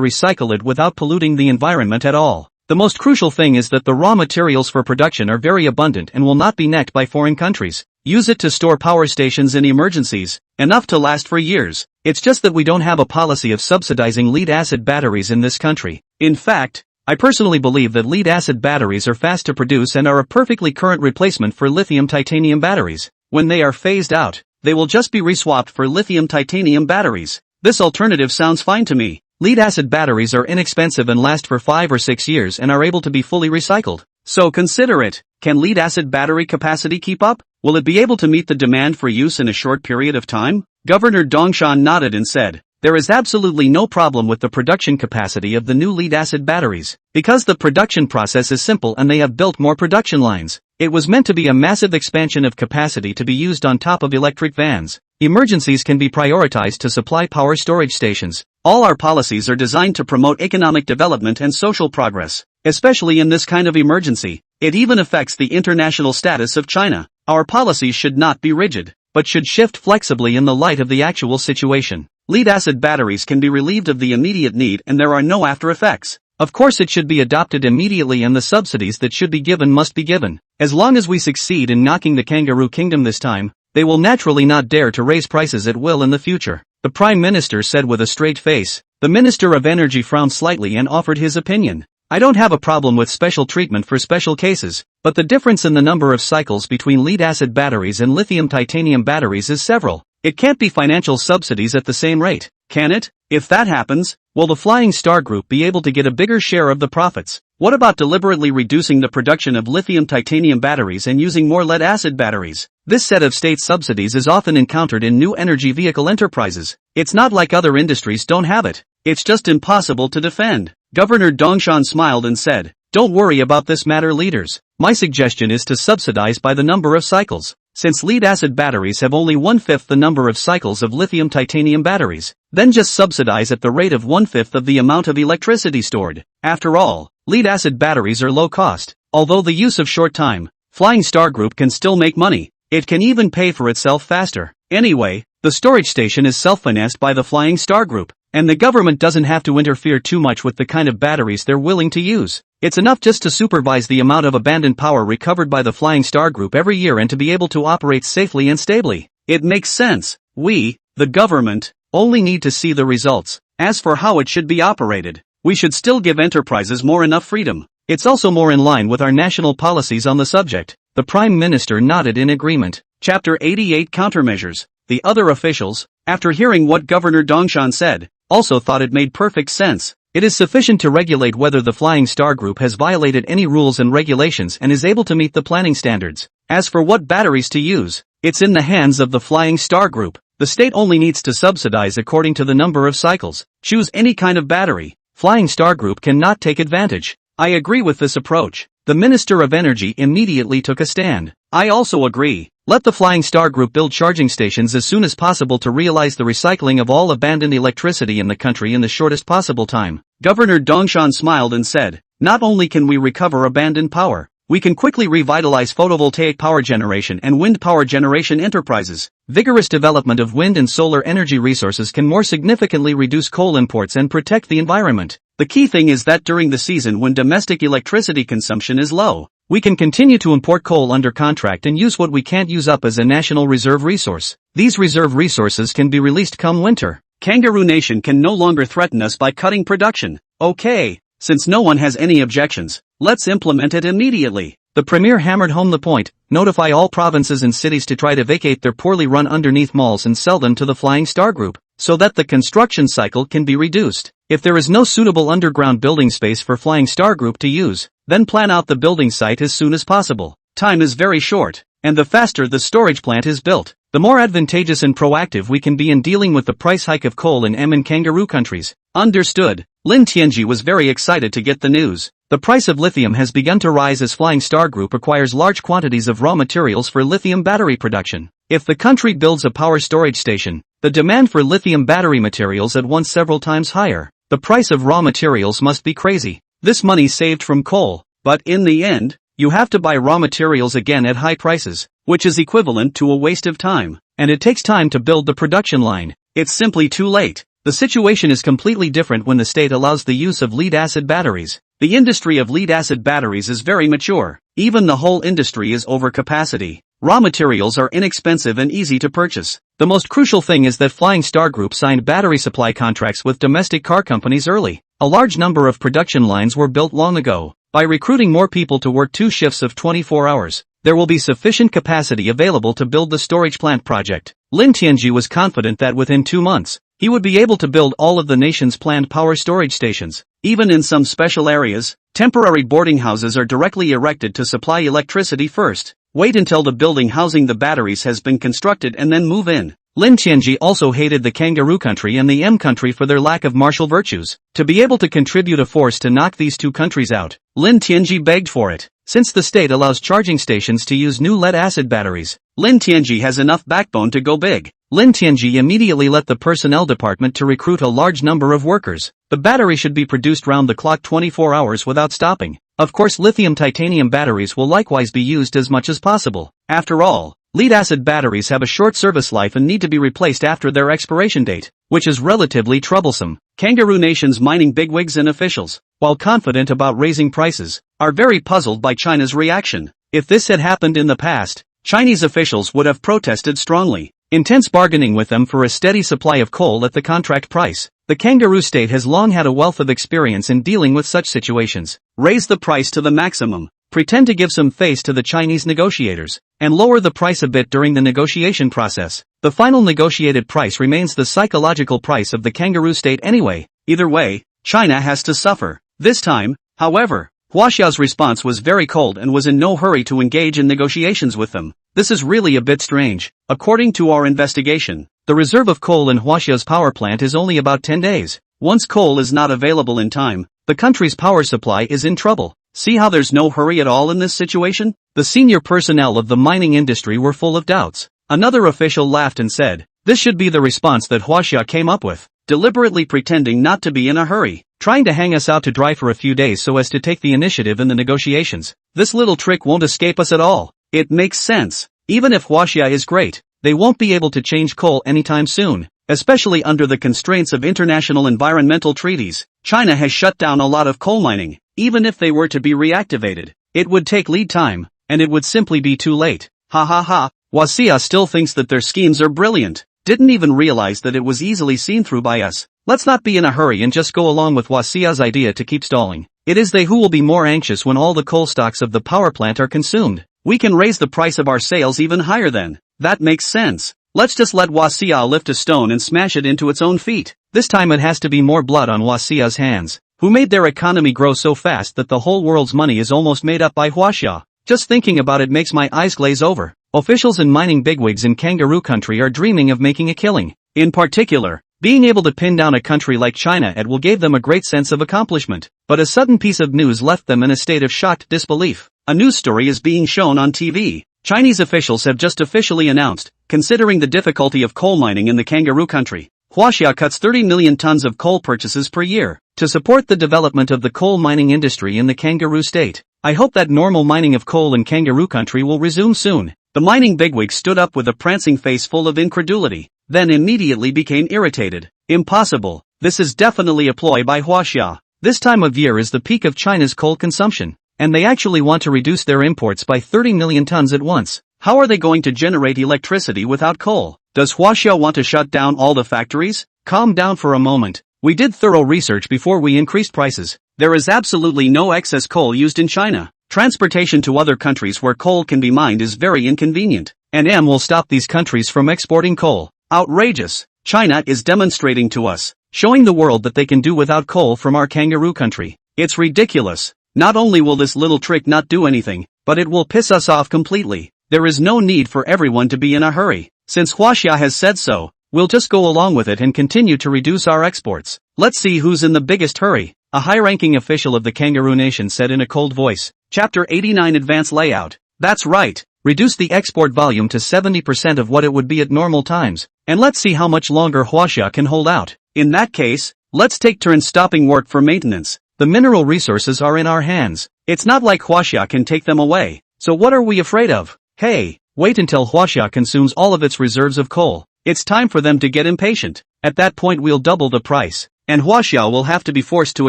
recycle it without polluting the environment at all. The most crucial thing is that the raw materials for production are very abundant and will not be necked by foreign countries. Use it to store power stations in emergencies, enough to last for years. It's just that we don't have a policy of subsidizing lead-acid batteries in this country. In fact, I personally believe that lead-acid batteries are fast to produce and are a perfectly current replacement for lithium-titanium batteries. When they are phased out, they will just be reswapped for lithium-titanium batteries. This alternative sounds fine to me. Lead-acid batteries are inexpensive and last for 5 or 6 years and are able to be fully recycled. So consider it. Can lead-acid battery capacity keep up? Will it be able to meet the demand for use in a short period of time? Governor Dongshan nodded and said, there is absolutely no problem with the production capacity of the new lead-acid batteries, because the production process is simple and they have built more production lines. It was meant to be a massive expansion of capacity to be used on top of electric vans. Emergencies can be prioritized to supply power storage stations. All our policies are designed to promote economic development and social progress, especially in this kind of emergency. It even affects the international status of China. Our policies should not be rigid, but should shift flexibly in the light of the actual situation. Lead-acid batteries can be relieved of the immediate need and there are no after effects. Of course it should be adopted immediately and the subsidies that should be given must be given. As long as we succeed in knocking the kangaroo kingdom this time, they will naturally not dare to raise prices at will in the future. The Prime Minister said with a straight face. The Minister of Energy frowned slightly and offered his opinion. I don't have a problem with special treatment for special cases, but the difference in the number of cycles between lead-acid batteries and lithium-titanium batteries is several. It can't be financial subsidies at the same rate, can it? If that happens, will the Flying Star Group be able to get a bigger share of the profits? What about deliberately reducing the production of lithium-titanium batteries and using more lead-acid batteries? This set of state subsidies is often encountered in new energy vehicle enterprises. It's not like other industries don't have it. It's just impossible to defend. Governor Dongshan smiled and said, "Don't worry about this matter, leaders. My suggestion is to subsidize by the number of cycles. Since lead-acid batteries have only 1/5 the number of cycles of lithium-titanium batteries, then just subsidize at the rate of 1/5 of the amount of electricity stored. After all, lead-acid batteries are low cost. Although the use of short time, Flying Star Group can still make money. It can even pay for itself faster. Anyway, the storage station is self-financed by the Flying Star Group, and the government doesn't have to interfere too much with the kind of batteries they're willing to use. It's enough just to supervise the amount of abandoned power recovered by the Flying Star Group every year and to be able to operate safely and stably. It makes sense. We, the government, only need to see the results. As for how it should be operated, we should still give enterprises enough freedom. It's also more in line with our national policies on the subject." The Prime Minister nodded in agreement. Chapter 88 Countermeasures. The other officials, after hearing what Governor Dongshan said, also thought it made perfect sense. It is sufficient to regulate whether the Flying Star Group has violated any rules and regulations and is able to meet the planning standards. As for what batteries to use, it's in the hands of the Flying Star Group. The state only needs to subsidize according to the number of cycles. Choose any kind of battery. Flying Star Group cannot take advantage. I agree with this approach. The Minister of Energy immediately took a stand. I also agree. Let the Flying Star Group build charging stations as soon as possible to realize the recycling of all abandoned electricity in the country in the shortest possible time. Governor Dongshan smiled and said, "Not only can we recover abandoned power, we can quickly revitalize photovoltaic power generation and wind power generation enterprises. Vigorous development of wind and solar energy resources can more significantly reduce coal imports and protect the environment. The key thing is that during the season when domestic electricity consumption is low, we can continue to import coal under contract and use what we can't use up as a national reserve resource. These reserve resources can be released come winter. Kangaroo Nation can no longer threaten us by cutting production. Okay, since no one has any objections, let's implement it immediately." The Premier hammered home the point: notify all provinces and cities to try to vacate their poorly run underneath malls and sell them to the Flying Star Group, so that the construction cycle can be reduced. If there is no suitable underground building space for Flying Star Group to use, then plan out the building site as soon as possible. Time is very short, and the faster the storage plant is built, the more advantageous and proactive we can be in dealing with the price hike of coal in and kangaroo countries. Understood. Lin Tianji was very excited to get the news. The price of lithium has begun to rise as Flying Star Group acquires large quantities of raw materials for lithium battery production. If the country builds a power storage station, the demand for lithium battery materials at once several times higher. The price of raw materials must be crazy. This money saved from coal, but in the end, you have to buy raw materials again at high prices, which is equivalent to a waste of time, and it takes time to build the production line. It's simply too late. The situation is completely different when the state allows the use of lead-acid batteries. The industry of lead-acid batteries is very mature. Even the whole industry is over capacity. Raw materials are inexpensive and easy to purchase. The most crucial thing is that Flying Star Group signed battery supply contracts with domestic car companies early. A large number of production lines were built long ago. By recruiting more people to work 2 shifts of 24 hours, there will be sufficient capacity available to build the storage plant project. Lin Tianji was confident that within 2 months, he would be able to build all of the nation's planned power storage stations. Even in some special areas, temporary boarding houses are directly erected to supply electricity first. Wait until the building housing the batteries has been constructed and then move in. Lin Tianji also hated the kangaroo country and the M country for their lack of martial virtues. To be able to contribute a force to knock these two countries out, Lin Tianji begged for it. Since the state allows charging stations to use new lead-acid batteries, Lin Tianji has enough backbone to go big. Lin Tianji immediately let the personnel department to recruit a large number of workers. The battery should be produced round the clock 24 hours without stopping. Of course, lithium-titanium batteries will likewise be used as much as possible. After all, lead-acid batteries have a short service life and need to be replaced after their expiration date, which is relatively troublesome. Kangaroo Nation's mining bigwigs and officials, while confident about raising prices, are very puzzled by China's reaction. If this had happened in the past, Chinese officials would have protested strongly. Intense bargaining with them for a steady supply of coal at the contract price. The kangaroo state has long had a wealth of experience in dealing with such situations. Raise the price to the maximum. pretend to give some face to the Chinese negotiators, and lower the price a bit during the negotiation process. The final negotiated price remains the psychological price of the kangaroo state anyway. Either way, China has to suffer. This time, however, Huaxia's response was very cold and was in no hurry to engage in negotiations with them. This is really a bit strange. According to our investigation, the reserve of coal in Huaxia's power plant is only about 10 days. Once coal is not available in time, the country's power supply is in trouble. See how there's no hurry at all in this situation? The senior personnel of the mining industry were full of doubts. Another official laughed and said, "This should be the response that Huaxia came up with, deliberately pretending not to be in a hurry, trying to hang us out to dry for a few days so as to take the initiative in the negotiations. This little trick won't escape us at all." It makes sense. Even if Huaxia is great, they won't be able to change coal anytime soon, especially under the constraints of international environmental treaties. China has shut down a lot of coal mining. Even if they were to be reactivated, it would take lead time, and it would simply be too late. Ha ha ha. Huaxia still thinks that their schemes are brilliant. Didn't even realize that it was easily seen through by us. Let's not be in a hurry and just go along with Huaxia's idea to keep stalling. It is they who will be more anxious when all the coal stocks of the power plant are consumed. We can raise the price of our sales even higher then. That makes sense. Let's just let Huaxia lift a stone and smash it into its own feet. This time it has to be more blood on Huaxia's hands, who made their economy grow so fast that the whole world's money is almost made up by Huaxia. Just thinking about it makes my eyes glaze over. Officials and mining bigwigs in kangaroo country are dreaming of making a killing. In particular, being able to pin down a country like China will give them a great sense of accomplishment. But a sudden piece of news left them in a state of shocked disbelief. A news story is being shown on TV. Chinese officials have just officially announced, considering the difficulty of coal mining in the kangaroo country, Huaxia cuts 30 million tons of coal purchases per year to support the development of the coal mining industry in the kangaroo state. I hope that normal mining of coal in kangaroo country will resume soon. The mining bigwig stood up with a prancing face full of incredulity, then immediately became irritated. Impossible. This is definitely a ploy by Huaxia. This time of year is the peak of China's coal consumption, and they actually want to reduce their imports by 30 million tons at once. How are they going to generate electricity without coal? Does Huaxia want to shut down all the factories? Calm down for a moment. We did thorough research before we increased prices. There is absolutely no excess coal used in China. Transportation to other countries where coal can be mined is very inconvenient, and will stop these countries from exporting coal. Outrageous. China is demonstrating to us, showing the world that they can do without coal from our kangaroo country. It's ridiculous. Not only will this little trick not do anything, but it will piss us off completely. There is no need for everyone to be in a hurry. Since Huaxia has said so, we'll just go along with it and continue to reduce our exports. Let's see who's in the biggest hurry. A high-ranking official of the kangaroo nation said in a cold voice. Chapter 89 Advanced Layout. That's right. Reduce the export volume to 70% of what it would be at normal times, and let's see how much longer Huaxia can hold out. In that case, let's take turns stopping work for maintenance. The mineral resources are in our hands. It's not like Huaxia can take them away. So what are we afraid of? Hey, wait until Huaxia consumes all of its reserves of coal. It's time for them to get impatient. At that point we'll double the price, and Huaxia will have to be forced to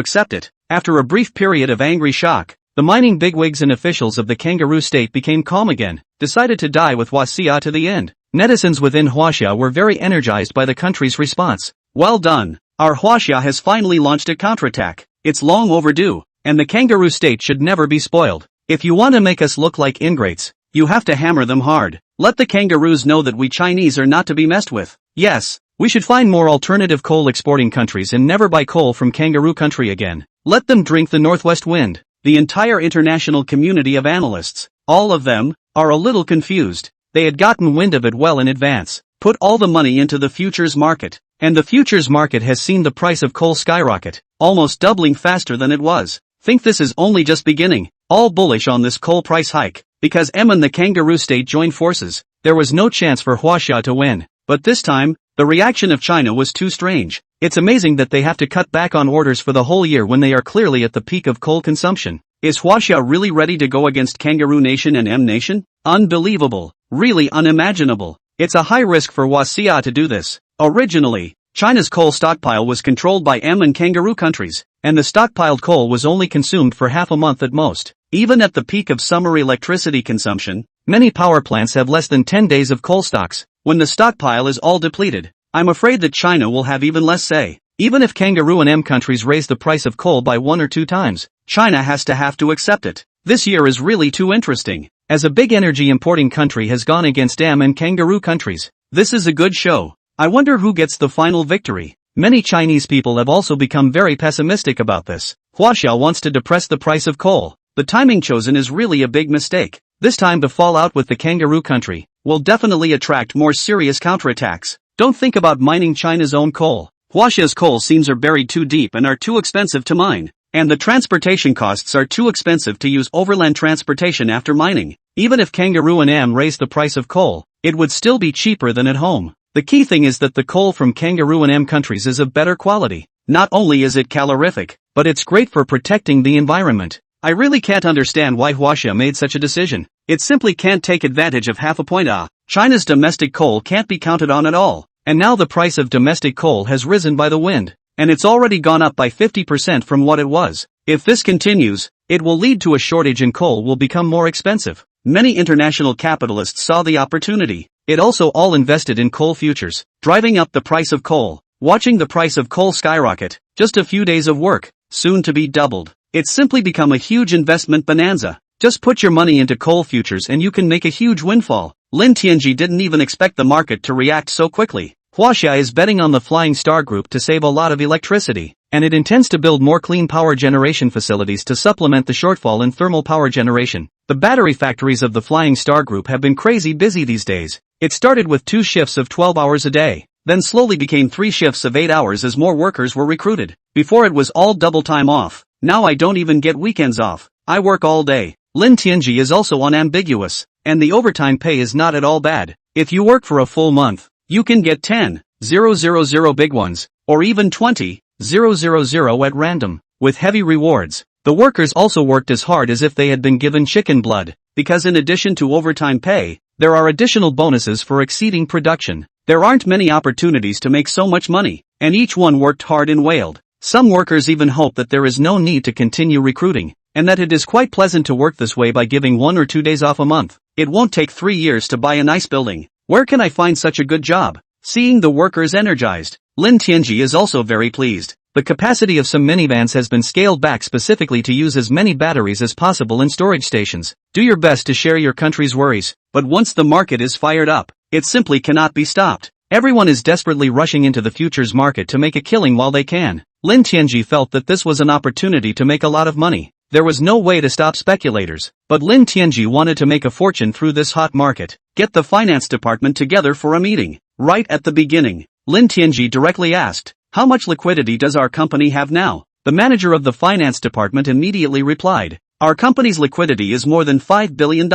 accept it. After a brief period of angry shock, the mining bigwigs and officials of the kangaroo state became calm again, decided to die with Huaxia to the end. Netizens within Huaxia were very energized by the country's response. Well done. Our Huaxia has finally launched a counterattack. It's long overdue, and the kangaroo state should never be spoiled. If you want to make us look like ingrates, you have to hammer them hard. Let the kangaroos know that we Chinese are not to be messed with. Yes, we should find more alternative coal exporting countries and never buy coal from kangaroo country again. Let them drink the northwest wind. The entire international community of analysts, all of them, are a little confused. They had gotten wind of it well in advance, put all the money into the futures market, and the futures market has seen the price of coal skyrocket, almost doubling faster than it was. Think this is only just beginning. All bullish on this coal price hike, because and the kangaroo state joined forces. There was no chance for Huaxia to win, but this time, the reaction of China was too strange. It's amazing that they have to cut back on orders for the whole year when they are clearly at the peak of coal consumption. Is Huaxia really ready to go against Kangaroo Nation and Nation? Unbelievable. Really unimaginable. It's a high risk for Huaxia to do this. Originally, China's coal stockpile was controlled by and kangaroo countries, and the stockpiled coal was only consumed for half a month at most. Even at the peak of summer electricity consumption, many power plants have less than 10 days of coal stocks. When the stockpile is all depleted, I'm afraid that China will have even less say. Even if Kangaroo and countries raise the price of coal by 1 or 2 times, China has to accept it. This year is really too interesting, as a big energy importing country has gone against and kangaroo countries. This is a good show. I wonder who gets the final victory. Many Chinese people have also become very pessimistic about this. Huaxia wants to depress the price of coal. The timing chosen is really a big mistake. This time the fallout with the kangaroo country will definitely attract more serious counterattacks. Don't think about mining China's own coal. Huaxia's coal seams are buried too deep and are too expensive to mine. And the transportation costs are too expensive to use overland transportation after mining. Even if kangaroo and raise the price of coal, it would still be cheaper than at home. The key thing is that the coal from kangaroo and countries is of better quality. Not only is it calorific, but it's great for protecting the environment. I really can't understand why Huaxia made such a decision. It simply can't take advantage of half a point. China's domestic coal can't be counted on at all. And now the price of domestic coal has risen by the wind. And it's already gone up by 50% from what it was. If this continues, it will lead to a shortage and coal will become more expensive. Many international capitalists saw the opportunity. It also all invested in coal futures, driving up the price of coal. Watching the price of coal skyrocket, just a few days of work, soon to be doubled. It's simply become a huge investment bonanza. Just put your money into coal futures and you can make a huge windfall. Lin Tianji didn't even expect the market to react so quickly. Huaxia is betting on the Flying Star Group to save a lot of electricity, and it intends to build more clean power generation facilities to supplement the shortfall in thermal power generation. The battery factories of the Flying Star Group have been crazy busy these days. It started with 2 shifts of 12 hours a day, then slowly became 3 shifts of 8 hours as more workers were recruited. Before it was all double time off. Now I don't even get weekends off. I work all day. Lin Tianji is also unambiguous, and the overtime pay is not at all bad. If you work for a full month, you can get 10,000 big ones, or even 20,000 at random, with heavy rewards. The workers also worked as hard as if they had been given chicken blood, because in addition to overtime pay, there are additional bonuses for exceeding production. There aren't many opportunities to make so much money, and each one worked hard and wailed. Some workers even hope that there is no need to continue recruiting, and that it is quite pleasant to work this way by giving 1 or 2 days off a month. It won't take 3 years to buy a nice building. Where can I find such a good job? Seeing the workers energized, Lin Tianji is also very pleased. The capacity of some minivans has been scaled back specifically to use as many batteries as possible in storage stations. Do your best to share your country's worries, but once the market is fired up, it simply cannot be stopped. Everyone is desperately rushing into the futures market to make a killing while they can. Lin Tianji felt that this was an opportunity to make a lot of money. There was no way to stop speculators, but Lin Tianji wanted to make a fortune through this hot market. Get the finance department together for a meeting. Right at the beginning, Lin Tianji directly asked, "How much liquidity does our company have now?" The manager of the finance department immediately replied, "Our company's liquidity is more than $5 billion,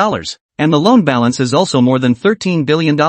and the loan balance is also more than $13 billion.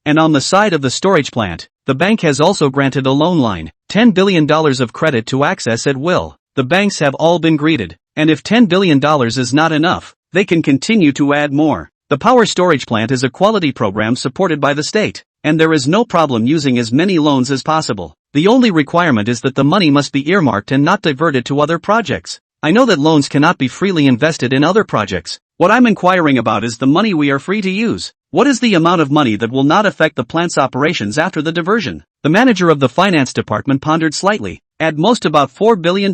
And on the side of the storage plant, the bank has also granted a loan line, $10 billion of credit to access at will. The banks have all been greeted, and if $10 billion is not enough, they can continue to add more. The power storage plant is a quality program supported by the state, and there is no problem using as many loans as possible. The only requirement is that the money must be earmarked and not diverted to other projects. I know that loans cannot be freely invested in other projects. What I'm inquiring about is the money we are free to use. What is the amount of money that will not affect the plant's operations after the diversion?" The manager of the finance department pondered slightly. "At most about $4 billion.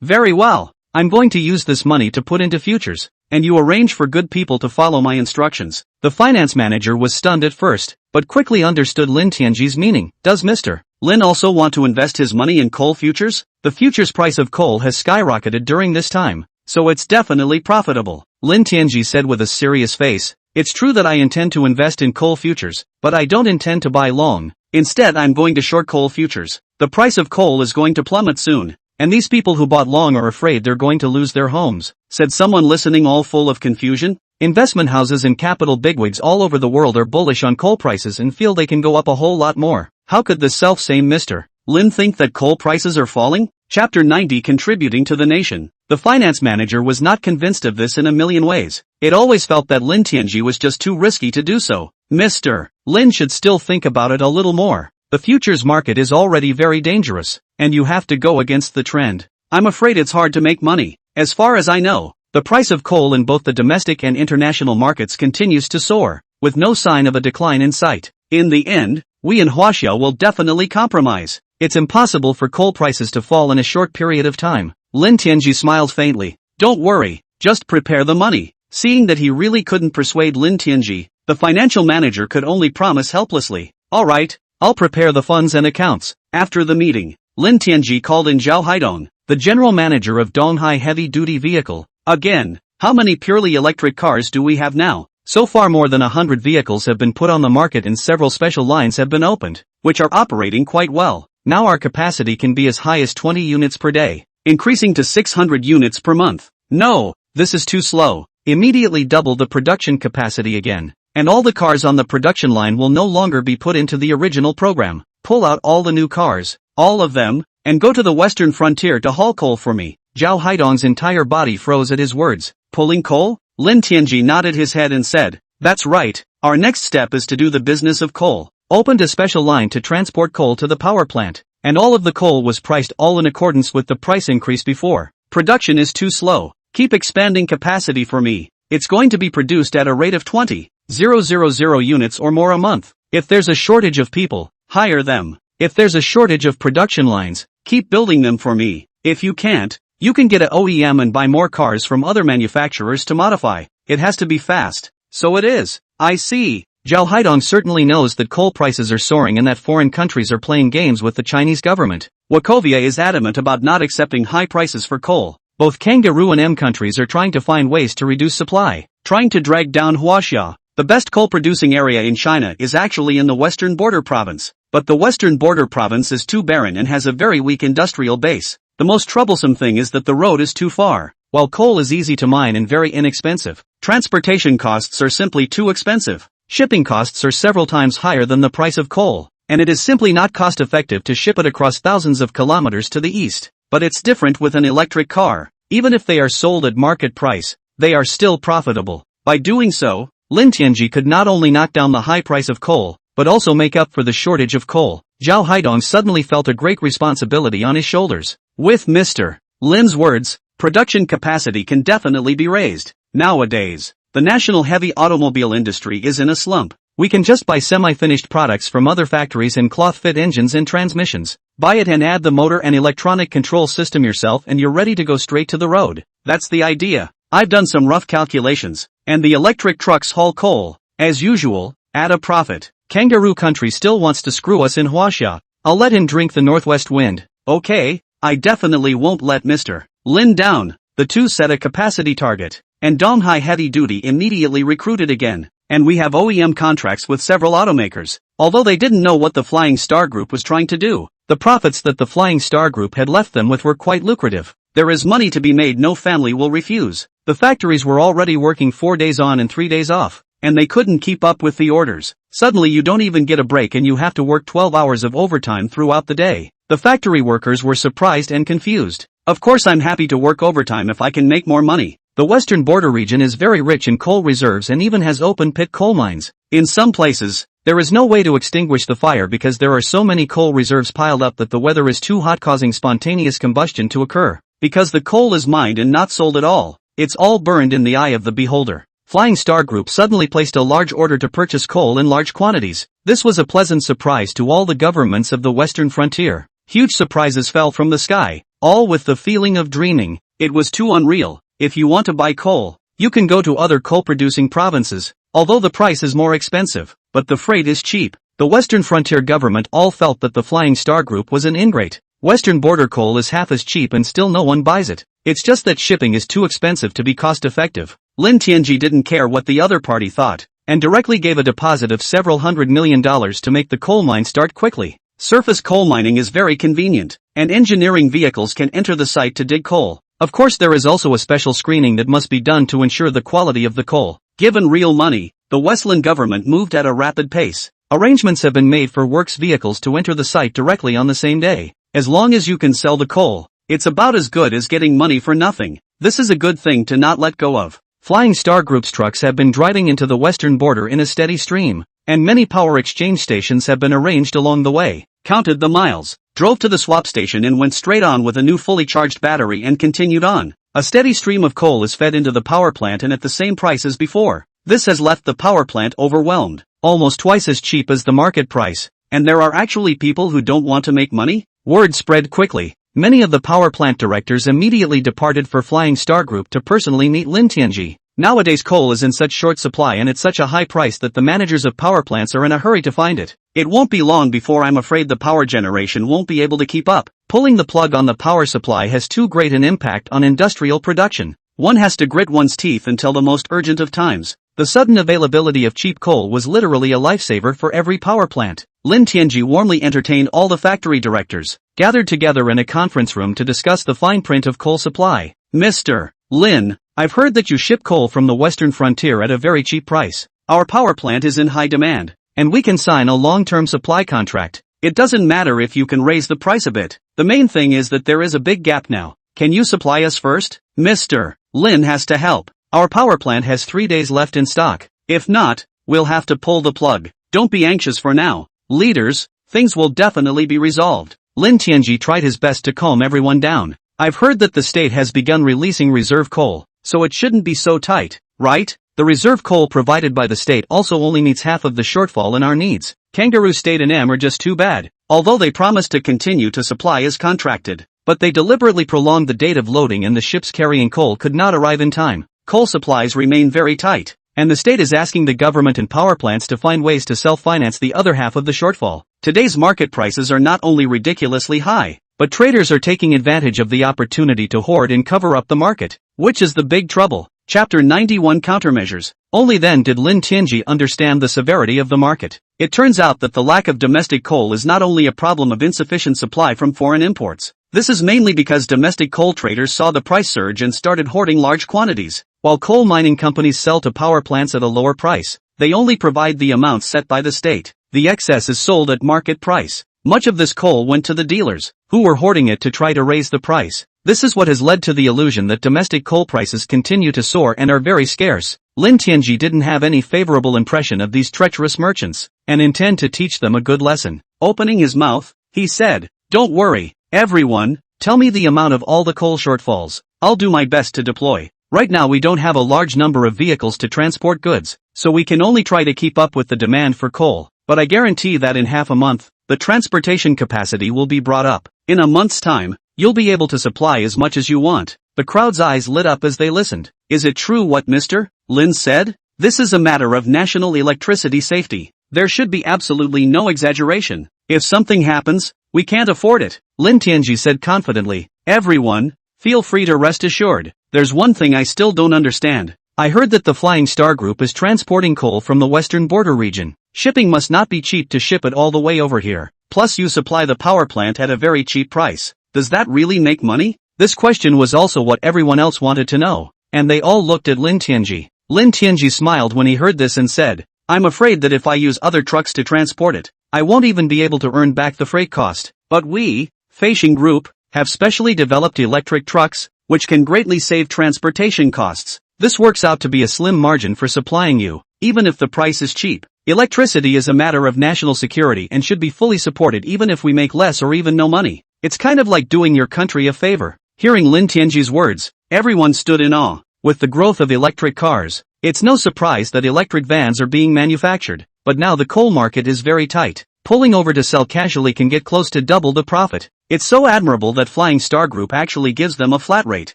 Very well. I'm going to use this money to put into futures, and you arrange for good people to follow my instructions." The finance manager was stunned at first, but quickly understood Lin Tianji's meaning. "Does Mr. Lin also want to invest his money in coal futures? The futures price of coal has skyrocketed during this time, so it's definitely profitable." Lin Tianji said with a serious face, "It's true that I intend to invest in coal futures, but I don't intend to buy long. Instead I'm going to short coal futures. The price of coal is going to plummet soon, and these people who bought long are afraid they're going to lose their homes," said someone listening, all full of confusion. Investment houses and capital bigwigs all over the world are bullish on coal prices and feel they can go up a whole lot more. How could the self-same Mr. Lin think that coal prices are falling? Chapter 90, Contributing to the Nation. The finance manager was not convinced of this in a million ways. It always felt that Lin Tianji was just too risky to do so. Mr. Lin should still think about it a little more. The futures market is already very dangerous, and you have to go against the trend. I'm afraid it's hard to make money. As far as I know, the price of coal in both the domestic and international markets continues to soar, with no sign of a decline in sight. In the end, we in Huaxia will definitely compromise. It's impossible for coal prices to fall in a short period of time. Lin Tianji smiled faintly. "Don't worry, Just prepare the money. Seeing that he really couldn't persuade Lin Tianji, the financial manager could only promise helplessly. Alright, I'll prepare the funds and accounts. After the meeting, Lin Tianji called in Zhao Haidong, the general manager of Donghai Heavy Duty Vehicle. Again, how many purely electric cars do we have now? So far more than 100 vehicles have been put on the market and several special lines have been opened, which are operating quite well. Now our capacity can be as high as 20 units per day, increasing to 600 units per month. No, this is too slow. Immediately double the production capacity again, and all the cars on the production line will no longer be put into the original program. Pull out all the new cars, all of them, and go to the western frontier to haul coal for me. Zhao Haidong's entire body froze at his words. Pulling coal? Lin Tianji nodded his head and said, that's right, our next step is to do the business of coal. Opened a special line to transport coal to the power plant, and all of the coal was priced all in accordance with the price increase before. Production is too slow. Keep expanding capacity for me. It's going to be produced at a rate of 20,000 units or more a month. If there's a shortage of people, hire them. If there's a shortage of production lines, keep building them for me. If you can't, you can get a OEM and buy more cars from other manufacturers to modify. It has to be fast. So it is. I see. Zhao Haidong certainly knows that coal prices are soaring and that foreign countries are playing games with the Chinese government. Wachovia is adamant about not accepting high prices for coal. Both Kangaroo and M countries are trying to find ways to reduce supply, trying to drag down Huaxia. The best coal-producing area in China is actually in the Western Border Province, but the Western Border Province is too barren and has a very weak industrial base. The most troublesome thing is that the road is too far. While coal is easy to mine and very inexpensive, transportation costs are simply too expensive. Shipping costs are several times higher than the price of coal, and it is simply not cost-effective to ship it across thousands of kilometers to the east. But it's different with an electric car. Even if they are sold at market price, they are still profitable. By doing so, Lin Tianji could not only knock down the high price of coal, but also make up for the shortage of coal. Zhao Haidong suddenly felt a great responsibility on his shoulders. With Mr. Lin's words, production capacity can definitely be raised. Nowadays, the national heavy automobile industry is in a slump. We can just buy semi-finished products from other factories and cloth-fit engines and transmissions. Buy it and add the motor and electronic control system yourself and you're ready to go straight to the road. That's the idea. I've done some rough calculations, and the electric trucks haul coal, as usual, at a profit. Kangaroo country still wants to screw us in Huaxia. I'll let him drink the northwest wind. Okay, I definitely won't let Mr. Lin down. The two set a capacity target, and Donghai Heavy Duty immediately recruited again. And we have OEM contracts with several automakers. Although they didn't know what the Flying Star Group was trying to do, the profits that the Flying Star Group had left them with were quite lucrative. There is money to be made no family will refuse. The factories were already working 4 days on and 3 days off, and they couldn't keep up with the orders. Suddenly you don't even get a break and you have to work 12 hours of overtime throughout the day. The factory workers were surprised and confused. Of course I'm happy to work overtime if I can make more money. The western border region is very rich in coal reserves and even has open-pit coal mines. In some places, there is no way to extinguish the fire because there are so many coal reserves piled up that the weather is too hot, causing spontaneous combustion to occur. Because the coal is mined and not sold at all, it's all burned in the eye of the beholder. Flying Star Group suddenly placed a large order to purchase coal in large quantities. This was a pleasant surprise to all the governments of the western frontier. Huge surprises fell from the sky, all with the feeling of dreaming. It was too unreal. If you want to buy coal, you can go to other coal-producing provinces, although the price is more expensive, but the freight is cheap. The Western Frontier government all felt that the Flying Star Group was an ingrate. Western border coal is half as cheap and still no one buys it. It's just that shipping is too expensive to be cost-effective. Lin Tianji didn't care what the other party thought, and directly gave a deposit of several $100 million to make the coal mine start quickly. Surface coal mining is very convenient, and engineering vehicles can enter the site to dig coal. Of course there is also a special screening that must be done to ensure the quality of the coal. Given real money, the Westland government moved at a rapid pace. Arrangements have been made for works vehicles to enter the site directly on the same day. As long as you can sell the coal, it's about as good as getting money for nothing. This is a good thing to not let go of. Flying Star Group's trucks have been driving into the western border in a steady stream, and many power exchange stations have been arranged along the way. Counted the miles, drove to the swap station and went straight on with a new fully charged battery and continued on. A steady stream of coal is fed into the power plant and at the same price as before. This has left the power plant overwhelmed, almost twice as cheap as the market price. And there are actually people who don't want to make money? Word spread quickly. Many of the power plant directors immediately departed for Flying Star Group to personally meet Lin Tianji. Nowadays coal is in such short supply and at such a high price that the managers of power plants are in a hurry to find it. It won't be long before I'm afraid the power generation won't be able to keep up. Pulling the plug on the power supply has too great an impact on industrial production. One has to grit one's teeth until the most urgent of times. The sudden availability of cheap coal was literally a lifesaver for every power plant. Lin Tianji warmly entertained all the factory directors, gathered together in a conference room to discuss the fine print of coal supply. Mr. Lin, I've heard that you ship coal from the western frontier at a very cheap price. Our power plant is in high demand, and we can sign a long-term supply contract. It doesn't matter if you can raise the price a bit. The main thing is that there is a big gap now. Can you supply us first? Mr. Lin has to help. Our power plant has 3 days left in stock. If not, we'll have to pull the plug. Don't be anxious for now. Leaders, things will definitely be resolved. Lin Tianji tried his best to calm everyone down. I've heard that the state has begun releasing reserve coal, so it shouldn't be so tight, right? The reserve coal provided by the state also only meets half of the shortfall in our needs. Kangaroo State and M are just too bad, although they promised to continue to supply as contracted. But they deliberately prolonged the date of loading and the ships carrying coal could not arrive in time. Coal supplies remain very tight, and the state is asking the government and power plants to find ways to self-finance the other half of the shortfall. Today's market prices are not only ridiculously high, but traders are taking advantage of the opportunity to hoard and cover up the market, which is the big trouble. Chapter 91 Countermeasures. Only then did Lin Tianji understand the severity of the market. It turns out that the lack of domestic coal is not only a problem of insufficient supply from foreign imports. This is mainly because domestic coal traders saw the price surge and started hoarding large quantities. While coal mining companies sell to power plants at a lower price, they only provide the amounts set by the state. The excess is sold at market price. Much of this coal went to the dealers, who were hoarding it to try to raise the price. This is what has led to the illusion that domestic coal prices continue to soar and are very scarce. Lin Tianji didn't have any favorable impression of these treacherous merchants, and intend to teach them a good lesson. Opening his mouth, he said, "Don't worry, everyone, tell me the amount of all the coal shortfalls. I'll do my best to deploy. Right now we don't have a large number of vehicles to transport goods, so we can only try to keep up with the demand for coal. But I guarantee that in half a month, the transportation capacity will be brought up. In a month's time, you'll be able to supply as much as you want." The crowd's eyes lit up as they listened. Is it true what Mr. Lin said? This is a matter of national electricity safety. There should be absolutely no exaggeration. If something happens, we can't afford it. Lin Tianji said confidently. Everyone, feel free to rest assured. There's one thing I still don't understand. I heard that the Flying Star Group is transporting coal from the western border region. Shipping must not be cheap to ship it all the way over here. Plus you supply the power plant at a very cheap price. Does that really make money? This question was also what everyone else wanted to know, and they all looked at Lin Tianji. Lin Tianji smiled when he heard this and said, I'm afraid that if I use other trucks to transport it, I won't even be able to earn back the freight cost. But we, Feishing Group, have specially developed electric trucks, which can greatly save transportation costs. This works out to be a slim margin for supplying you, even if the price is cheap. Electricity is a matter of national security and should be fully supported even if we make less or even no money. It's kind of like doing your country a favor. Hearing Lin Tianji's words, everyone stood in awe. With the growth of electric cars, it's no surprise that electric vans are being manufactured. But now the coal market is very tight. Pulling over to sell casually can get close to double the profit. It's so admirable that Flying Star Group actually gives them a flat rate.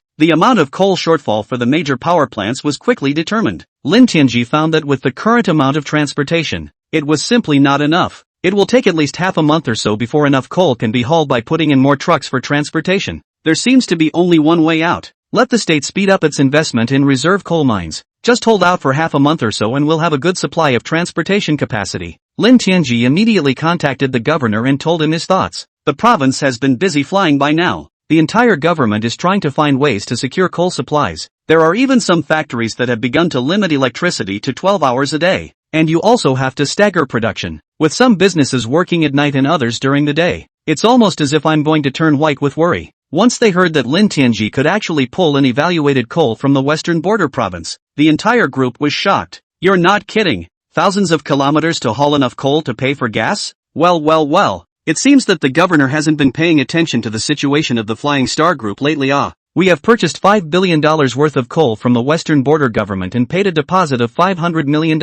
The amount of coal shortfall for the major power plants was quickly determined. Lin Tianji found that with the current amount of transportation, it was simply not enough. It will take at least half a month or so before enough coal can be hauled by putting in more trucks for transportation. There seems to be only one way out. Let the state speed up its investment in reserve coal mines. Just hold out for half a month or so and we'll have a good supply of transportation capacity. Lin Tianji immediately contacted the governor and told him his thoughts. The province has been busy flying by now. The entire government is trying to find ways to secure coal supplies. There are even some factories that have begun to limit electricity to 12 hours a day. And you also have to stagger production, with some businesses working at night and others during the day. It's almost as if I'm going to turn white with worry. Once they heard that Lin Tianji could actually pull an evaluated coal from the western border province, the entire group was shocked. You're not kidding. Thousands of kilometers to haul enough coal to pay for gas? Well. It seems that the governor hasn't been paying attention to the situation of the Flying Star Group lately. We have purchased $5 billion worth of coal from the western border government and paid a deposit of $500 million,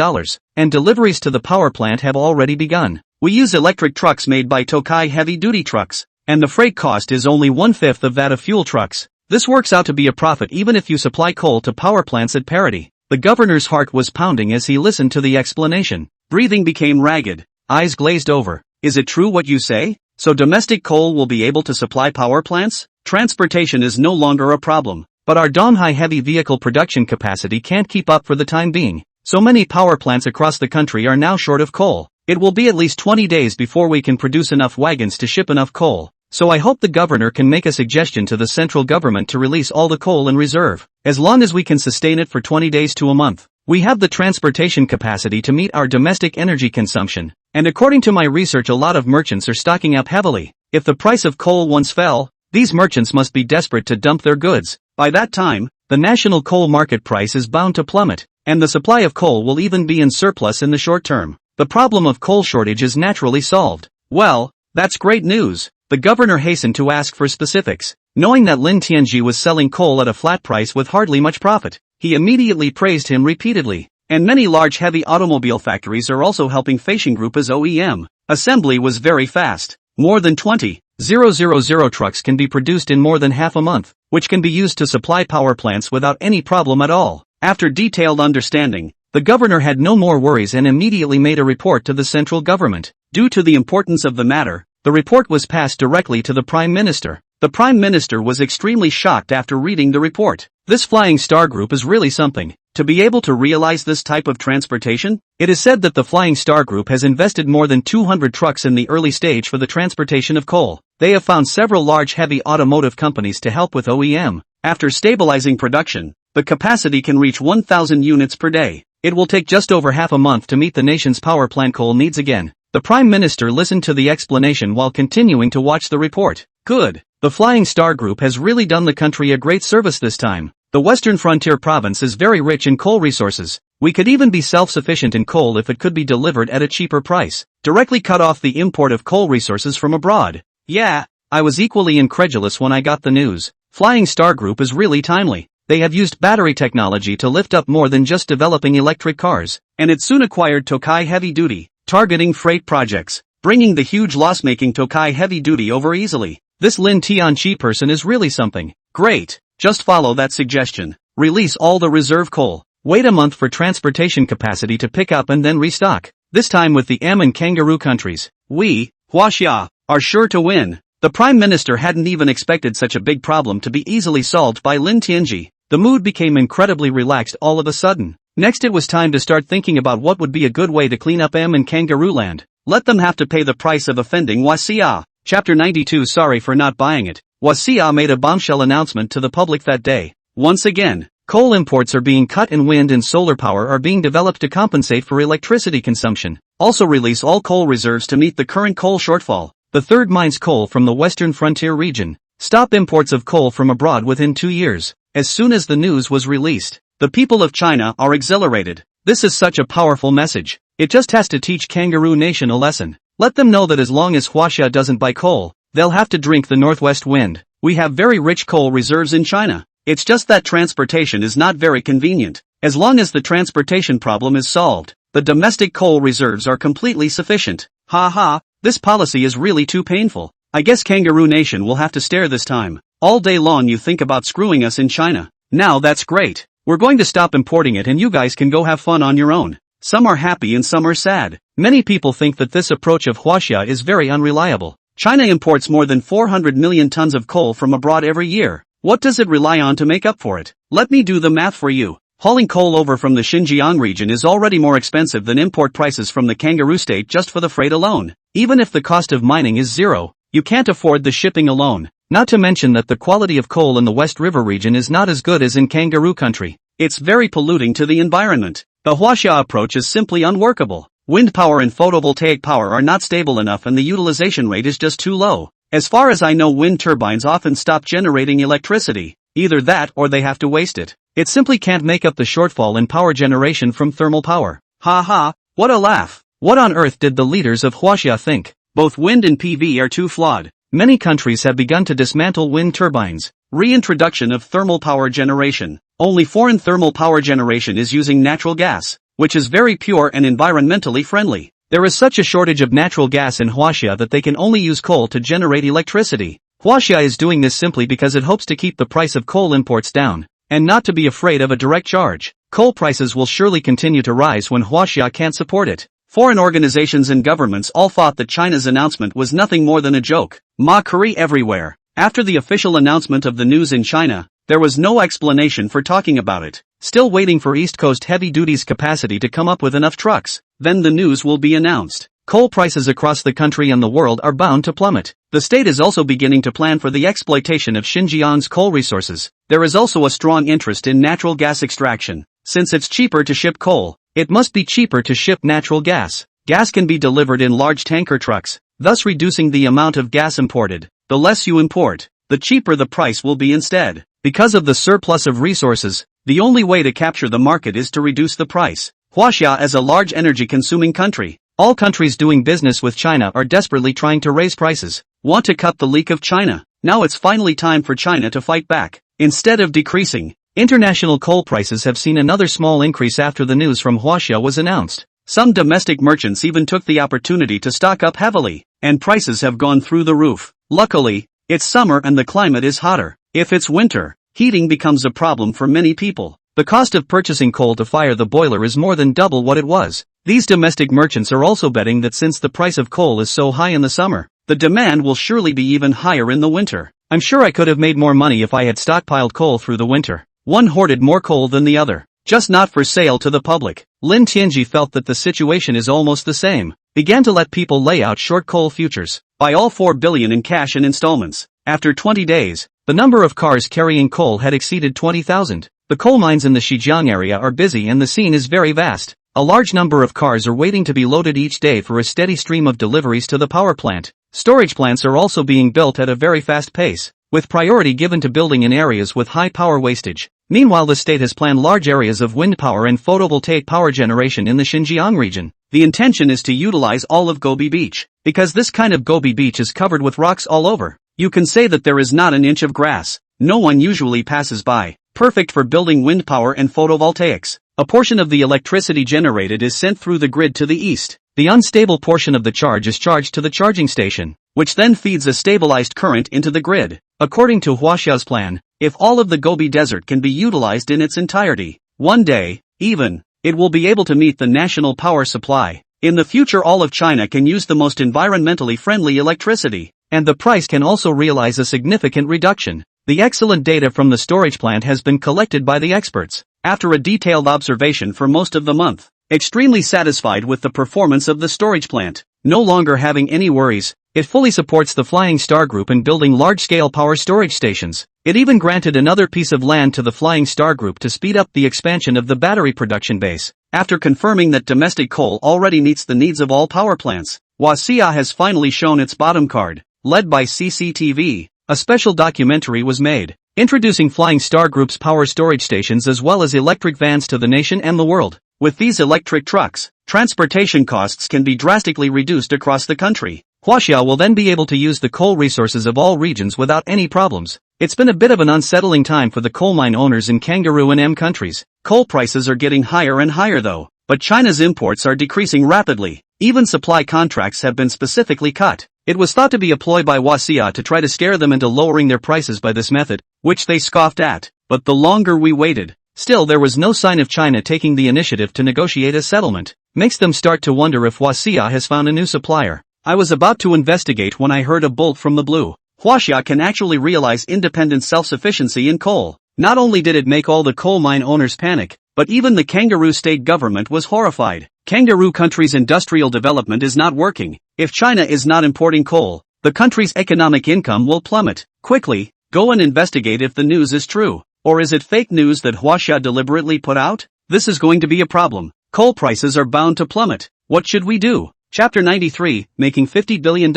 and deliveries to the power plant have already begun. We use electric trucks made by Tokai heavy-duty trucks. and the freight cost is only 1/5 of that of fuel trucks. This works out to be a profit even if you supply coal to power plants at parity. The governor's heart was pounding as he listened to the explanation. Breathing became ragged. Eyes glazed over. Is it true what you say? So domestic coal will be able to supply power plants? Transportation is no longer a problem. But our Donghai heavy vehicle production capacity can't keep up for the time being. So many power plants across the country are now short of coal. It will be at least 20 days before we can produce enough wagons to ship enough coal. So I hope the governor can make a suggestion to the central government to release all the coal in reserve. As long as we can sustain it for 20 days to a month, we have the transportation capacity to meet our domestic energy consumption. And according to my research, a lot of merchants are stocking up heavily. If the price of coal once fell, these merchants must be desperate to dump their goods. By that time, the national coal market price is bound to plummet, and the supply of coal will even be in surplus in the short term. The problem of coal shortage is naturally solved. Well, that's great news. The governor hastened to ask for specifics. Knowing that Lin Tianji was selling coal at a flat price with hardly much profit, he immediately praised him repeatedly. And many large heavy automobile factories are also helping Feisheng Group as OEM. Assembly was very fast. More than 20,000 trucks can be produced in more than half a month, which can be used to supply power plants without any problem at all. After detailed understanding, the governor had no more worries and immediately made a report to the central government. Due to the importance of the matter, the report was passed directly to the Prime Minister. The Prime Minister was extremely shocked after reading the report. This Flying Star Group is really something. To be able to realize this type of transportation, it is said that the Flying Star Group has invested more than 200 trucks in the early stage for the transportation of coal. They have found several large heavy automotive companies to help with OEM. After stabilizing production, the capacity can reach 1,000 units per day. It will take just over half a month to meet the nation's power plant coal needs again. The Prime Minister listened to the explanation while continuing to watch the report. Good. The Flying Star Group has really done the country a great service this time. The Western Frontier Province is very rich in coal resources. We could even be self-sufficient in coal if it could be delivered at a cheaper price. Directly cut off the import of coal resources from abroad. Yeah, I was equally incredulous when I got the news. Flying Star Group is really timely. They have used battery technology to lift up more than just developing electric cars, and it soon acquired Tokai Heavy Duty, targeting freight projects, bringing the huge loss-making Tokai Heavy Duty over easily. This Lin Tianchi person is really something. Great. Just follow that suggestion. Release all the reserve coal. Wait a month for transportation capacity to pick up and then restock. This time with the M and kangaroo countries. We, Huaxia, are sure to win. The Prime Minister hadn't even expected such a big problem to be easily solved by Lin Tianji. The mood became incredibly relaxed all of a sudden. Next it was time to start thinking about what would be a good way to clean up M and kangaroo land. Let them have to pay the price of offending Huaxia. Chapter 92. Sorry for not buying it. Huaxia made a bombshell announcement to the public that day. Once again, coal imports are being cut and wind and solar power are being developed to compensate for electricity consumption. Also release all coal reserves to meet the current coal shortfall. The third mines coal from the Western Frontier region. Stop imports of coal from abroad within 2 years. As soon as the news was released, the people of China are exhilarated. This is such a powerful message. It just has to teach Kangaroo Nation a lesson. Let them know that as long as Huaxia doesn't buy coal, they'll have to drink the northwest wind. We have very rich coal reserves in China. It's just that transportation is not very convenient. As long as the transportation problem is solved, the domestic coal reserves are completely sufficient. Ha ha, this policy is really too painful. I guess Kangaroo Nation will have to stare this time. All day long you think about screwing us in China. Now that's great. We're going to stop importing it and you guys can go have fun on your own. Some are happy and some are sad. Many people think that this approach of Huaxia is very unreliable. China imports more than 400 million tons of coal from abroad every year. What does it rely on to make up for it? Let me do the math for you. Hauling coal over from the Xinjiang region is already more expensive than import prices from the Kangaroo State just for the freight alone. Even if the cost of mining is zero, you can't afford the shipping alone. Not to mention that the quality of coal in the West River region is not as good as in Kangaroo country. It's very polluting to the environment. The Huaxia approach is simply unworkable. Wind power and photovoltaic power are not stable enough and the utilization rate is just too low. As far as I know, wind turbines often stop generating electricity. Either that or they have to waste it. It simply can't make up the shortfall in power generation from thermal power. Ha ha, what a laugh. What on earth did the leaders of Huaxia think? Both wind and PV are too flawed. Many countries have begun to dismantle wind turbines. Reintroduction of thermal power generation. Only foreign thermal power generation is using natural gas, which is very pure and environmentally friendly. There is such a shortage of natural gas in Huaxia that they can only use coal to generate electricity. Huaxia is doing this simply because it hopes to keep the price of coal imports down, and not to be afraid of a direct charge. Coal prices will surely continue to rise when Huaxia can't support it. Foreign organizations and governments all thought that China's announcement was nothing more than a joke. Mockery everywhere. After the official announcement of the news in China, there was no explanation for talking about it. Still waiting for East Coast heavy duty's capacity to come up with enough trucks. Then the news will be announced. Coal prices across the country and the world are bound to plummet. The state is also beginning to plan for the exploitation of Xinjiang's coal resources. There is also a strong interest in natural gas extraction. Since it's cheaper to ship coal, it must be cheaper to ship natural gas. Gas can be delivered in large tanker trucks, thus reducing the amount of gas imported. The less you import, the cheaper the price will be instead. Because of the surplus of resources, the only way to capture the market is to reduce the price. Huaxia as a large energy-consuming country. All countries doing business with China are desperately trying to raise prices, want to cut the leak of China. Now it's finally time for China to fight back. Instead of decreasing, international coal prices have seen another small increase after the news from Huaxia was announced. Some domestic merchants even took the opportunity to stock up heavily, and prices have gone through the roof. Luckily, it's summer and the climate is hotter. If it's winter, heating becomes a problem for many people. The cost of purchasing coal to fire the boiler is more than double what it was. These domestic merchants are also betting that since the price of coal is so high in the summer, the demand will surely be even higher in the winter. I'm sure I could have made more money if I had stockpiled coal through the winter. One hoarded more coal than the other, just not for sale to the public. Lin Tianji felt that the situation is almost the same. Began to let people lay out short coal futures, buy all 4 billion in cash in installments. After 20 days, the number of cars carrying coal had exceeded 20,000. The coal mines in the Xinjiang area are busy and the scene is very vast. A large number of cars are waiting to be loaded each day for a steady stream of deliveries to the power plant. Storage plants are also being built at a very fast pace, with priority given to building in areas with high power wastage. Meanwhile, the state has planned large areas of wind power and photovoltaic power generation in the Xinjiang region. The intention is to utilize all of Gobi Beach. Because this kind of Gobi Beach is covered with rocks all over, you can say that there is not an inch of grass. No one usually passes by. Perfect for building wind power and photovoltaics. A portion of the electricity generated is sent through the grid to the east. The unstable portion of the charge is charged to the charging station, which then feeds a stabilized current into the grid. According to Huaxia's plan, if all of the Gobi Desert can be utilized in its entirety, one day, even, it will be able to meet the national power supply. In the future, all of China can use the most environmentally friendly electricity, and the price can also realize a significant reduction. The excellent data from the storage plant has been collected by the experts. After a detailed observation for most of the month, extremely satisfied with the performance of the storage plant, no longer having any worries. It fully supports the Flying Star Group in building large-scale power storage stations. It even granted another piece of land to the Flying Star Group to speed up the expansion of the battery production base. After confirming that domestic coal already meets the needs of all power plants, Huaxia has finally shown its bottom card. Led by CCTV, a special documentary was made, introducing Flying Star Group's power storage stations as well as electric vans to the nation and the world. With these electric trucks, transportation costs can be drastically reduced across the country. Huaxia will then be able to use the coal resources of all regions without any problems. It's been a bit of an unsettling time for the coal mine owners in Kangaroo and M countries. Coal prices are getting higher and higher though, but China's imports are decreasing rapidly. Even supply contracts have been specifically cut. It was thought to be a ploy by Huaxia to try to scare them into lowering their prices by this method, which they scoffed at. But the longer we waited, still there was no sign of China taking the initiative to negotiate a settlement. Makes them start to wonder if Huaxia has found a new supplier. I was about to investigate when I heard a bolt from the blue. Huaxia can actually realize independent self-sufficiency in coal. Not only did it make all the coal mine owners panic, but even the Kangaroo state government was horrified. Kangaroo country's industrial development is not working. If China is not importing coal, the country's economic income will plummet. Quickly, go and investigate if the news is true. Or is it fake news that Huaxia deliberately put out? This is going to be a problem. Coal prices are bound to plummet. What should we do? Chapter 93, Making $50 billion.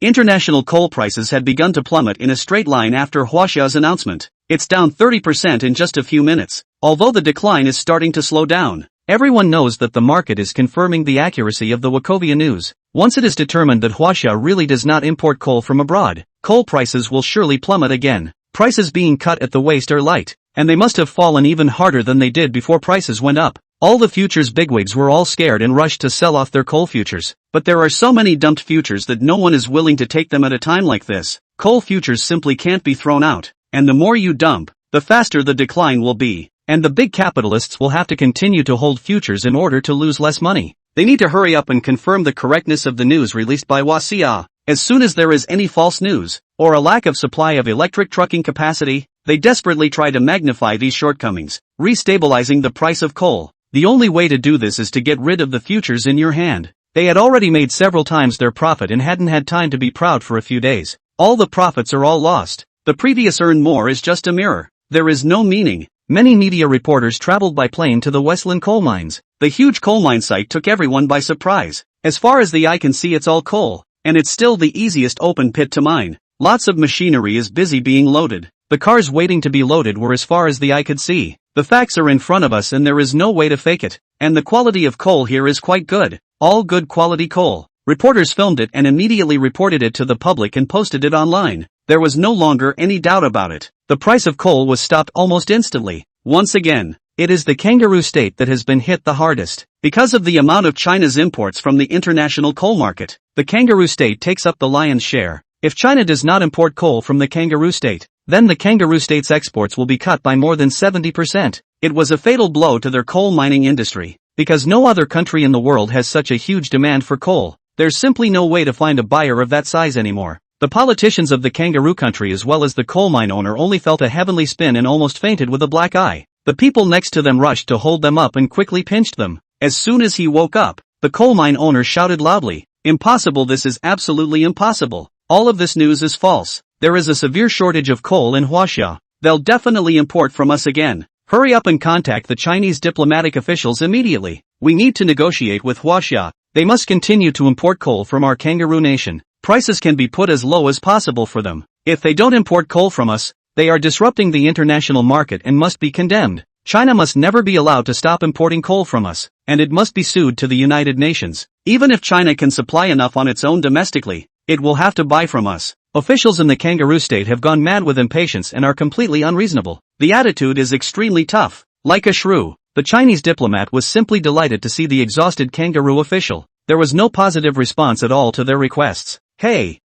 International coal prices had begun to plummet in a straight line after Huaxia's announcement. It's down 30% in just a few minutes. Although the decline is starting to slow down, everyone knows that the market is confirming the accuracy of the Wachovia news. Once it is determined that Huaxia really does not import coal from abroad, coal prices will surely plummet again. Prices being cut at the waist are light, and they must have fallen even harder than they did before prices went up. All the futures bigwigs were all scared and rushed to sell off their coal futures. But there are so many dumped futures that no one is willing to take them at a time like this. Coal futures simply can't be thrown out. And the more you dump, the faster the decline will be. And the big capitalists will have to continue to hold futures in order to lose less money. They need to hurry up and confirm the correctness of the news released by Wasia. As soon as there is any false news, or a lack of supply of electric trucking capacity, they desperately try to magnify these shortcomings, restabilizing the price of coal. The only way to do this is to get rid of the futures in your hand. They had already made several times their profit and hadn't had time to be proud for a few days. All the profits are all lost. The previous earn more is just a mirror. There is no meaning. Many media reporters traveled by plane to the Westland coal mines. The huge coal mine site took everyone by surprise. As far as the eye can see, it's all coal. And it's still the easiest open pit to mine. Lots of machinery is busy being loaded. The cars waiting to be loaded were as far as the eye could see. The facts are in front of us and there is no way to fake it. And the quality of coal here is quite good. All good quality coal. Reporters filmed it and immediately reported it to the public and posted it online. There was no longer any doubt about it. The price of coal was stopped almost instantly. Once again, it is the kangaroo state that has been hit the hardest. Because of the amount of China's imports from the international coal market, the kangaroo state takes up the lion's share. If China does not import coal from the kangaroo state, then the kangaroo state's exports will be cut by more than 70%. It was a fatal blow to their coal mining industry. Because no other country in the world has such a huge demand for coal, there's simply no way to find a buyer of that size anymore. The politicians of the kangaroo country as well as the coal mine owner only felt a heavenly spin and almost fainted with a black eye. The people next to them rushed to hold them up and quickly pinched them. As soon as he woke up, the coal mine owner shouted loudly, "Impossible, this is absolutely impossible. All of this news is false. There is a severe shortage of coal in Huaxia. They'll definitely import from us again. Hurry up and contact the Chinese diplomatic officials immediately. We need to negotiate with Huaxia. They must continue to import coal from our kangaroo nation. Prices can be put as low as possible for them. If they don't import coal from us, they are disrupting the international market and must be condemned. China must never be allowed to stop importing coal from us, and it must be sued to the United Nations. Even if China can supply enough on its own domestically, it will have to buy from us." Officials in the kangaroo state have gone mad with impatience and are completely unreasonable. The attitude is extremely tough. Like a shrew, the Chinese diplomat was simply delighted to see the exhausted kangaroo official. There was no positive response at all to their requests. Hey,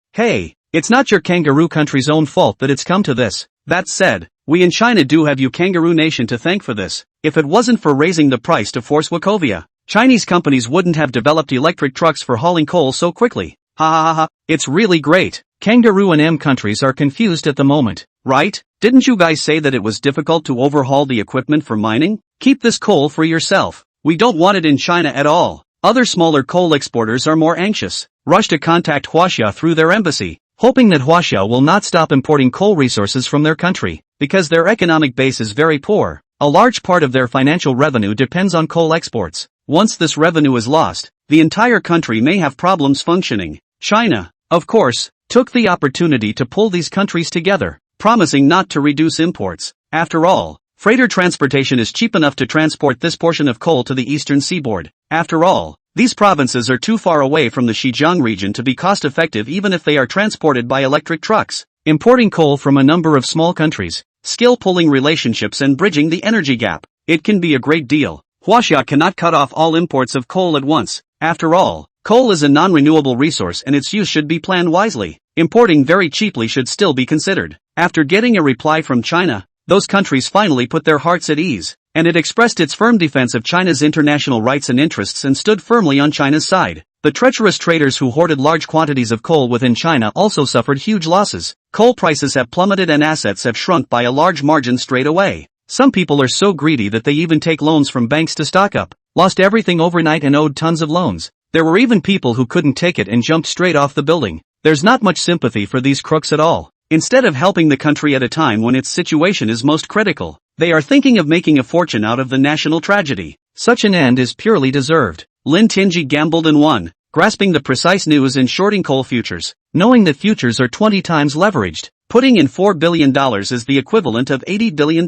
it's not your kangaroo country's own fault that it's come to this. That said, we in China do have you kangaroo nation to thank for this. If it wasn't for raising the price to force Wachovia, Chinese companies wouldn't have developed electric trucks for hauling coal so quickly. Ha ha ha, it's really great. Kangaroo and M countries are confused at the moment, right? Didn't you guys say that it was difficult to overhaul the equipment for mining? Keep this coal for yourself. We don't want it in China at all. Other smaller coal exporters are more anxious. Rush to contact Huaxia through their embassy, hoping that Huaxia will not stop importing coal resources from their country, because their economic base is very poor. A large part of their financial revenue depends on coal exports. Once this revenue is lost, the entire country may have problems functioning. China, of course, took the opportunity to pull these countries together, promising not to reduce imports. After all, freighter transportation is cheap enough to transport this portion of coal to the eastern seaboard. After all, these provinces are too far away from the Xinjiang region to be cost-effective even if they are transported by electric trucks. Importing coal from a number of small countries, skill-pulling relationships and bridging the energy gap. It can be a great deal. Huaxia cannot cut off all imports of coal at once. After all, coal is a non-renewable resource and its use should be planned wisely. Importing very cheaply should still be considered. After getting a reply from China, those countries finally put their hearts at ease, and it expressed its firm defense of China's international rights and interests and stood firmly on China's side. The treacherous traders who hoarded large quantities of coal within China also suffered huge losses. Coal prices have plummeted and assets have shrunk by a large margin straight away. Some people are so greedy that they even take loans from banks to stock up, lost everything overnight and owed tons of loans. There were even people who couldn't take it and jumped straight off the building. There's not much sympathy for these crooks at all. Instead of helping the country at a time when its situation is most critical, they are thinking of making a fortune out of the national tragedy. Such an end is purely deserved. Lin Tinji gambled and won, grasping the precise news and shorting coal futures, knowing that futures are 20 times leveraged. Putting in $4 billion is the equivalent of $80 billion.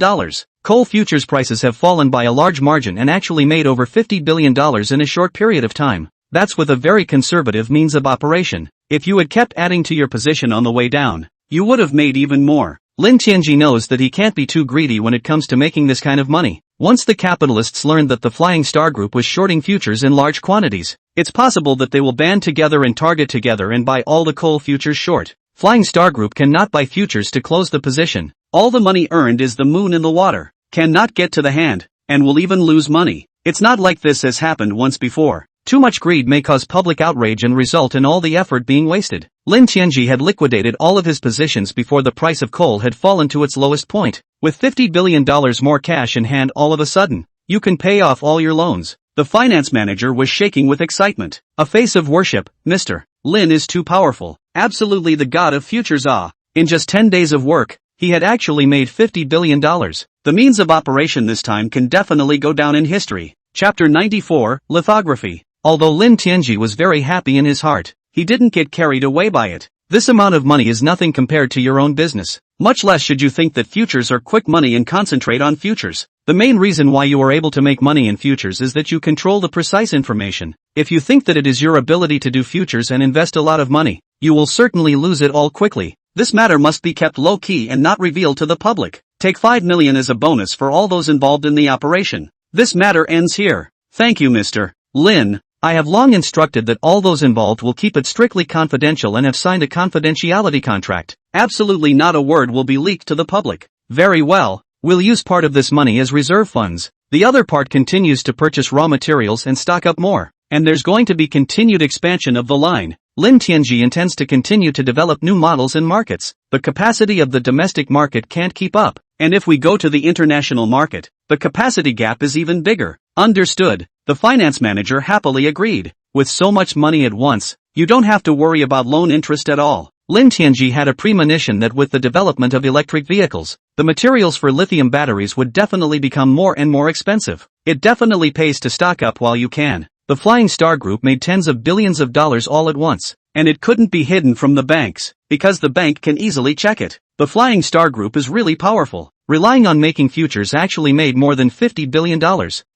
Coal futures prices have fallen by a large margin and actually made over $50 billion in a short period of time. That's with a very conservative means of operation. If you had kept adding to your position on the way down, you would have made even more. Lin Tianji knows that he can't be too greedy when it comes to making this kind of money. Once the capitalists learned that the Flying Star Group was shorting futures in large quantities, it's possible that they will band together and target together and buy all the coal futures short. Flying Star Group cannot buy futures to close the position. All the money earned is the moon in the water, cannot get to the hand, and will even lose money. It's not like this has happened once before. Too much greed may cause public outrage and result in all the effort being wasted. Lin Tianji had liquidated all of his positions before the price of coal had fallen to its lowest point. With $50 billion more cash in hand all of a sudden, you can pay off all your loans. The finance manager was shaking with excitement. A face of worship, Mr. Lin is too powerful. Absolutely the god of futures. In just 10 days of work, he had actually made $50 billion. The means of operation this time can definitely go down in history. Chapter 94, Lithography. Although Lin Tianji was very happy in his heart, he didn't get carried away by it. This amount of money is nothing compared to your own business. Much less should you think that futures are quick money and concentrate on futures. The main reason why you are able to make money in futures is that you control the precise information. If you think that it is your ability to do futures and invest a lot of money, you will certainly lose it all quickly. This matter must be kept low-key and not revealed to the public. Take 5 million as a bonus for all those involved in the operation. This matter ends here. Thank you, Mr. Lin. I have long instructed that all those involved will keep it strictly confidential and have signed a confidentiality contract. Absolutely not a word will be leaked to the public. Very well, we'll use part of this money as reserve funds. The other part continues to purchase raw materials and stock up more. And there's going to be continued expansion of the line. Lin Tianji intends to continue to develop new models and markets. The capacity of the domestic market can't keep up. And if we go to the international market, the capacity gap is even bigger. Understood. The finance manager happily agreed. With so much money at once, you don't have to worry about loan interest at all. Lin Tianji had a premonition that with the development of electric vehicles, the materials for lithium batteries would definitely become more and more expensive. It definitely pays to stock up while you can. The Flying Star Group made tens of billions of dollars all at once, and it couldn't be hidden from the banks, because the bank can easily check it. The Flying Star Group is really powerful. Relying on making futures actually made more than $50 billion.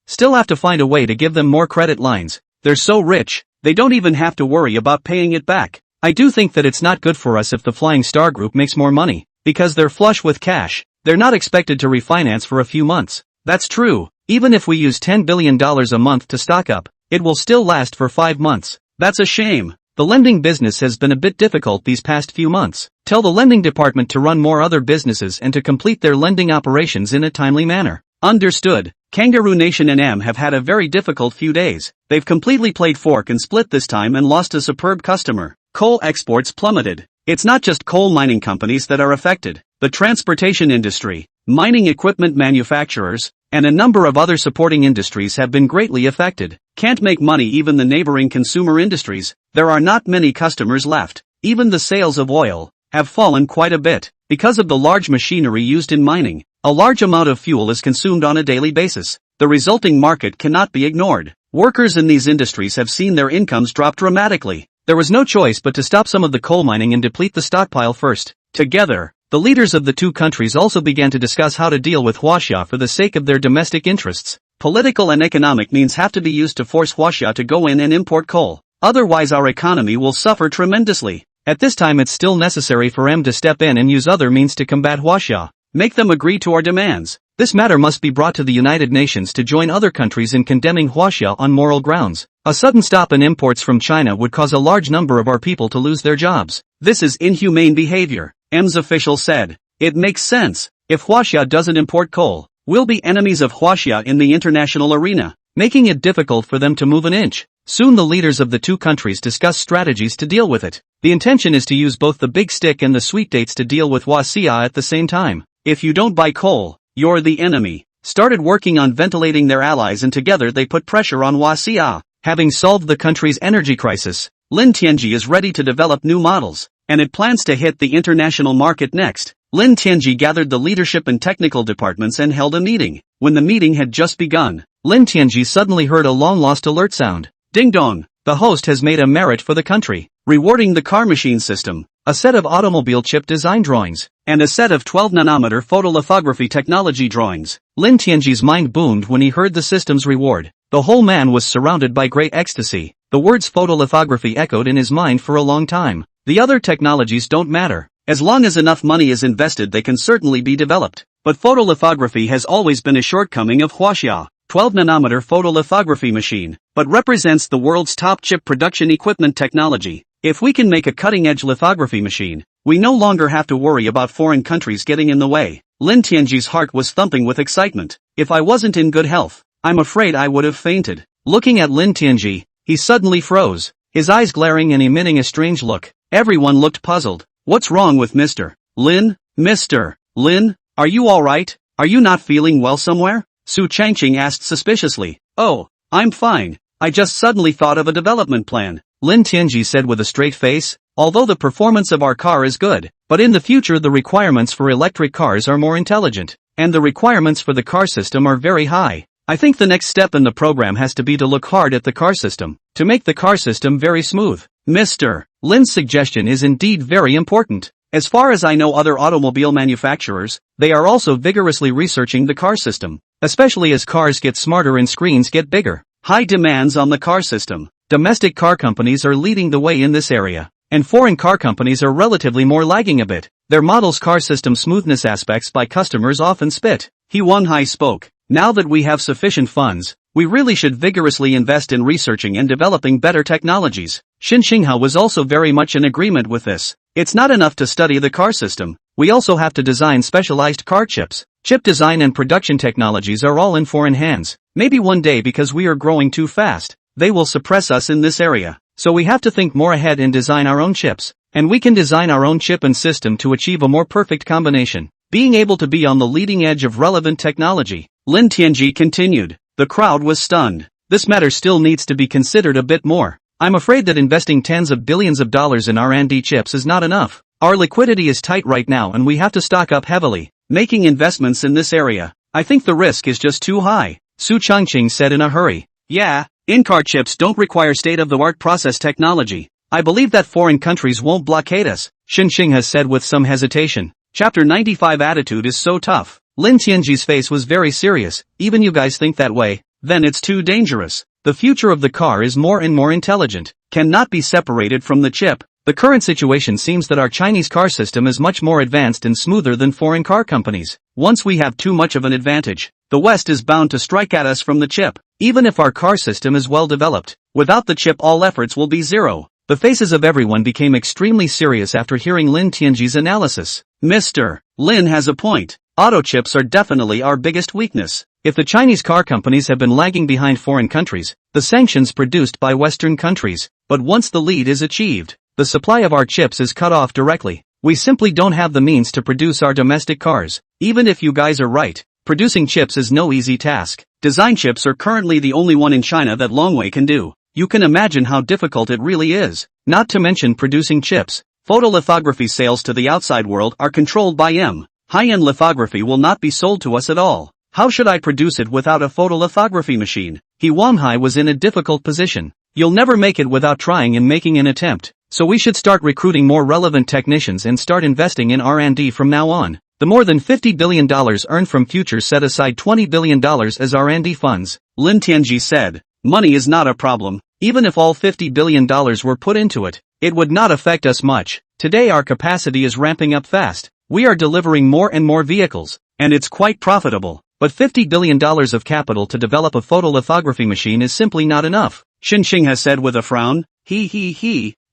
Still have to find a way to give them more credit lines. They're so rich, they don't even have to worry about paying it back. I do think that it's not good for us if the Flying Star Group makes more money, because they're flush with cash. They're not expected to refinance for a few months. That's true. Even if we use $10 billion a month to stock up, it will still last for 5 months. That's a shame. The lending business has been a bit difficult these past few months. Tell the lending department to run more other businesses and to complete their lending operations in a timely manner. Understood. Kangaroo Nation and M have had a very difficult few days. They've completely played fork and split this time and lost a superb customer. Coal exports plummeted. It's not just coal mining companies that are affected. The transportation industry, mining equipment manufacturers, and a number of other supporting industries have been greatly affected. Can't make money even the neighboring consumer industries. There are not many customers left. Even the sales of oil have fallen quite a bit. Because of the large machinery used in mining, a large amount of fuel is consumed on a daily basis. The resulting market cannot be ignored. Workers in these industries have seen their incomes drop dramatically. There was no choice but to stop some of the coal mining and deplete the stockpile first. Together, the leaders of the two countries also began to discuss how to deal with Huaxia for the sake of their domestic interests. Political and economic means have to be used to force Huaxia to go in and import coal. Otherwise our economy will suffer tremendously. At this time it's still necessary for M to step in and use other means to combat Huaxia. Make them agree to our demands. This matter must be brought to the United Nations to join other countries in condemning Huaxia on moral grounds. A sudden stop in imports from China would cause a large number of our people to lose their jobs. This is inhumane behavior, M's official said. It makes sense. If Huaxia doesn't import coal, we'll be enemies of Huaxia in the international arena, making it difficult for them to move an inch. Soon the leaders of the two countries discuss strategies to deal with it. The intention is to use both the big stick and the sweet dates to deal with Huaxia at the same time. If you don't buy coal, you're the enemy. Started working on ventilating their allies and together they put pressure on Huaxia. Having solved the country's energy crisis, Lin Tianji is ready to develop new models, and it plans to hit the international market next. Lin Tianji gathered the leadership and technical departments and held a meeting. When the meeting had just begun, Lin Tianji suddenly heard a long-lost alert sound. Ding dong! The host has made a merit for the country, rewarding the car machine system, a set of automobile chip design drawings, and a set of 12-nanometer photolithography technology drawings. Lin Tianji's mind boomed when he heard the system's reward. The whole man was surrounded by great ecstasy. The words photolithography echoed in his mind for a long time. The other technologies don't matter. As long as enough money is invested they can certainly be developed. but photolithography has always been a shortcoming of Huaxia. 12-nanometer photolithography machine, but represents the world's top chip production equipment technology. If we can make a cutting-edge lithography machine, we no longer have to worry about foreign countries getting in the way. Lin Tianji's heart was thumping with excitement. If I wasn't in good health, I'm afraid I would have fainted. Looking at Lin Tianji, he suddenly froze, his eyes glaring and emitting a strange look. Everyone looked puzzled. What's wrong with Mr. Lin? Mr. Lin, are you alright? Are you not feeling well somewhere? Su Changqing asked suspiciously. Oh, I'm fine. I just suddenly thought of a development plan. Lin Tianji said with a straight face. Although the performance of our car is good, but in the future the requirements for electric cars are more intelligent, and the requirements for the car system are very high. I think the next step in the program has to be to look hard at the car system, to make the car system very smooth. Mr. Lin's suggestion is indeed very important. As far as I know, other automobile manufacturers, they are also vigorously researching the car system, especially as cars get smarter and screens get bigger. High demands on the car system. Domestic car companies are leading the way in this area, and foreign car companies are relatively more lagging a bit. Their models' car system smoothness aspects by customers often spit. He Wanhai spoke. Now that we have sufficient funds, we really should vigorously invest in researching and developing better technologies. Xin Xinghao was also very much in agreement with this. It's not enough to study the car system, we also have to design specialized car chips. Chip design and production technologies are all in foreign hands. Maybe one day, because we are growing too fast, they will suppress us in this area. So we have to think more ahead and design our own chips. And we can design our own chip and system to achieve a more perfect combination, being able to be on the leading edge of relevant technology. Lin Tianji continued. The crowd was stunned. This matter still needs to be considered a bit more. I'm afraid that investing tens of billions of dollars in R&D chips is not enough. Our liquidity is tight right now and we have to stock up heavily. Making investments in this area, I think the risk is just too high. Su Changqing said in a hurry. Yeah, in-car chips don't require state-of-the-art process technology. I believe that foreign countries won't blockade us, Xin Xing has said with some hesitation. Chapter 95 attitude is so tough. Lin Tianji's face was very serious. Even you guys think that way? Then it's too dangerous. The future of the car is more and more intelligent, cannot be separated from the chip. The current situation seems that our Chinese car system is much more advanced and smoother than foreign car companies. Once we have too much of an advantage, the West is bound to strike at us from the chip. Even if our car system is well developed, without the chip all efforts will be zero. The faces of everyone became extremely serious after hearing Lin Tianji's analysis. Mr. Lin has a point. Auto chips are definitely our biggest weakness. If the Chinese car companies have been lagging behind foreign countries, the sanctions produced by Western countries, but once the lead is achieved, the supply of our chips is cut off directly. We simply don't have the means to produce our domestic cars. Even if you guys are right, producing chips is no easy task. Design chips are currently the only one in China that Longwei can do. You can imagine how difficult it really is, not to mention producing chips. Photolithography sales to the outside world are controlled by M. High-end lithography will not be sold to us at all. How should I produce it without a photolithography machine? He Wanhai was in a difficult position. You'll never make it without trying and making an attempt. So we should start recruiting more relevant technicians and start investing in R&D from now on. The more than $50 billion earned from futures set aside $20 billion as R&D funds. Lin Tianji said, money is not a problem. Even if all $50 billion were put into it, it would not affect us much. Today our capacity is ramping up fast. We are delivering more and more vehicles, and it's quite profitable. But $50 billion of capital to develop a photolithography machine is simply not enough, Xin Xing has said with a frown.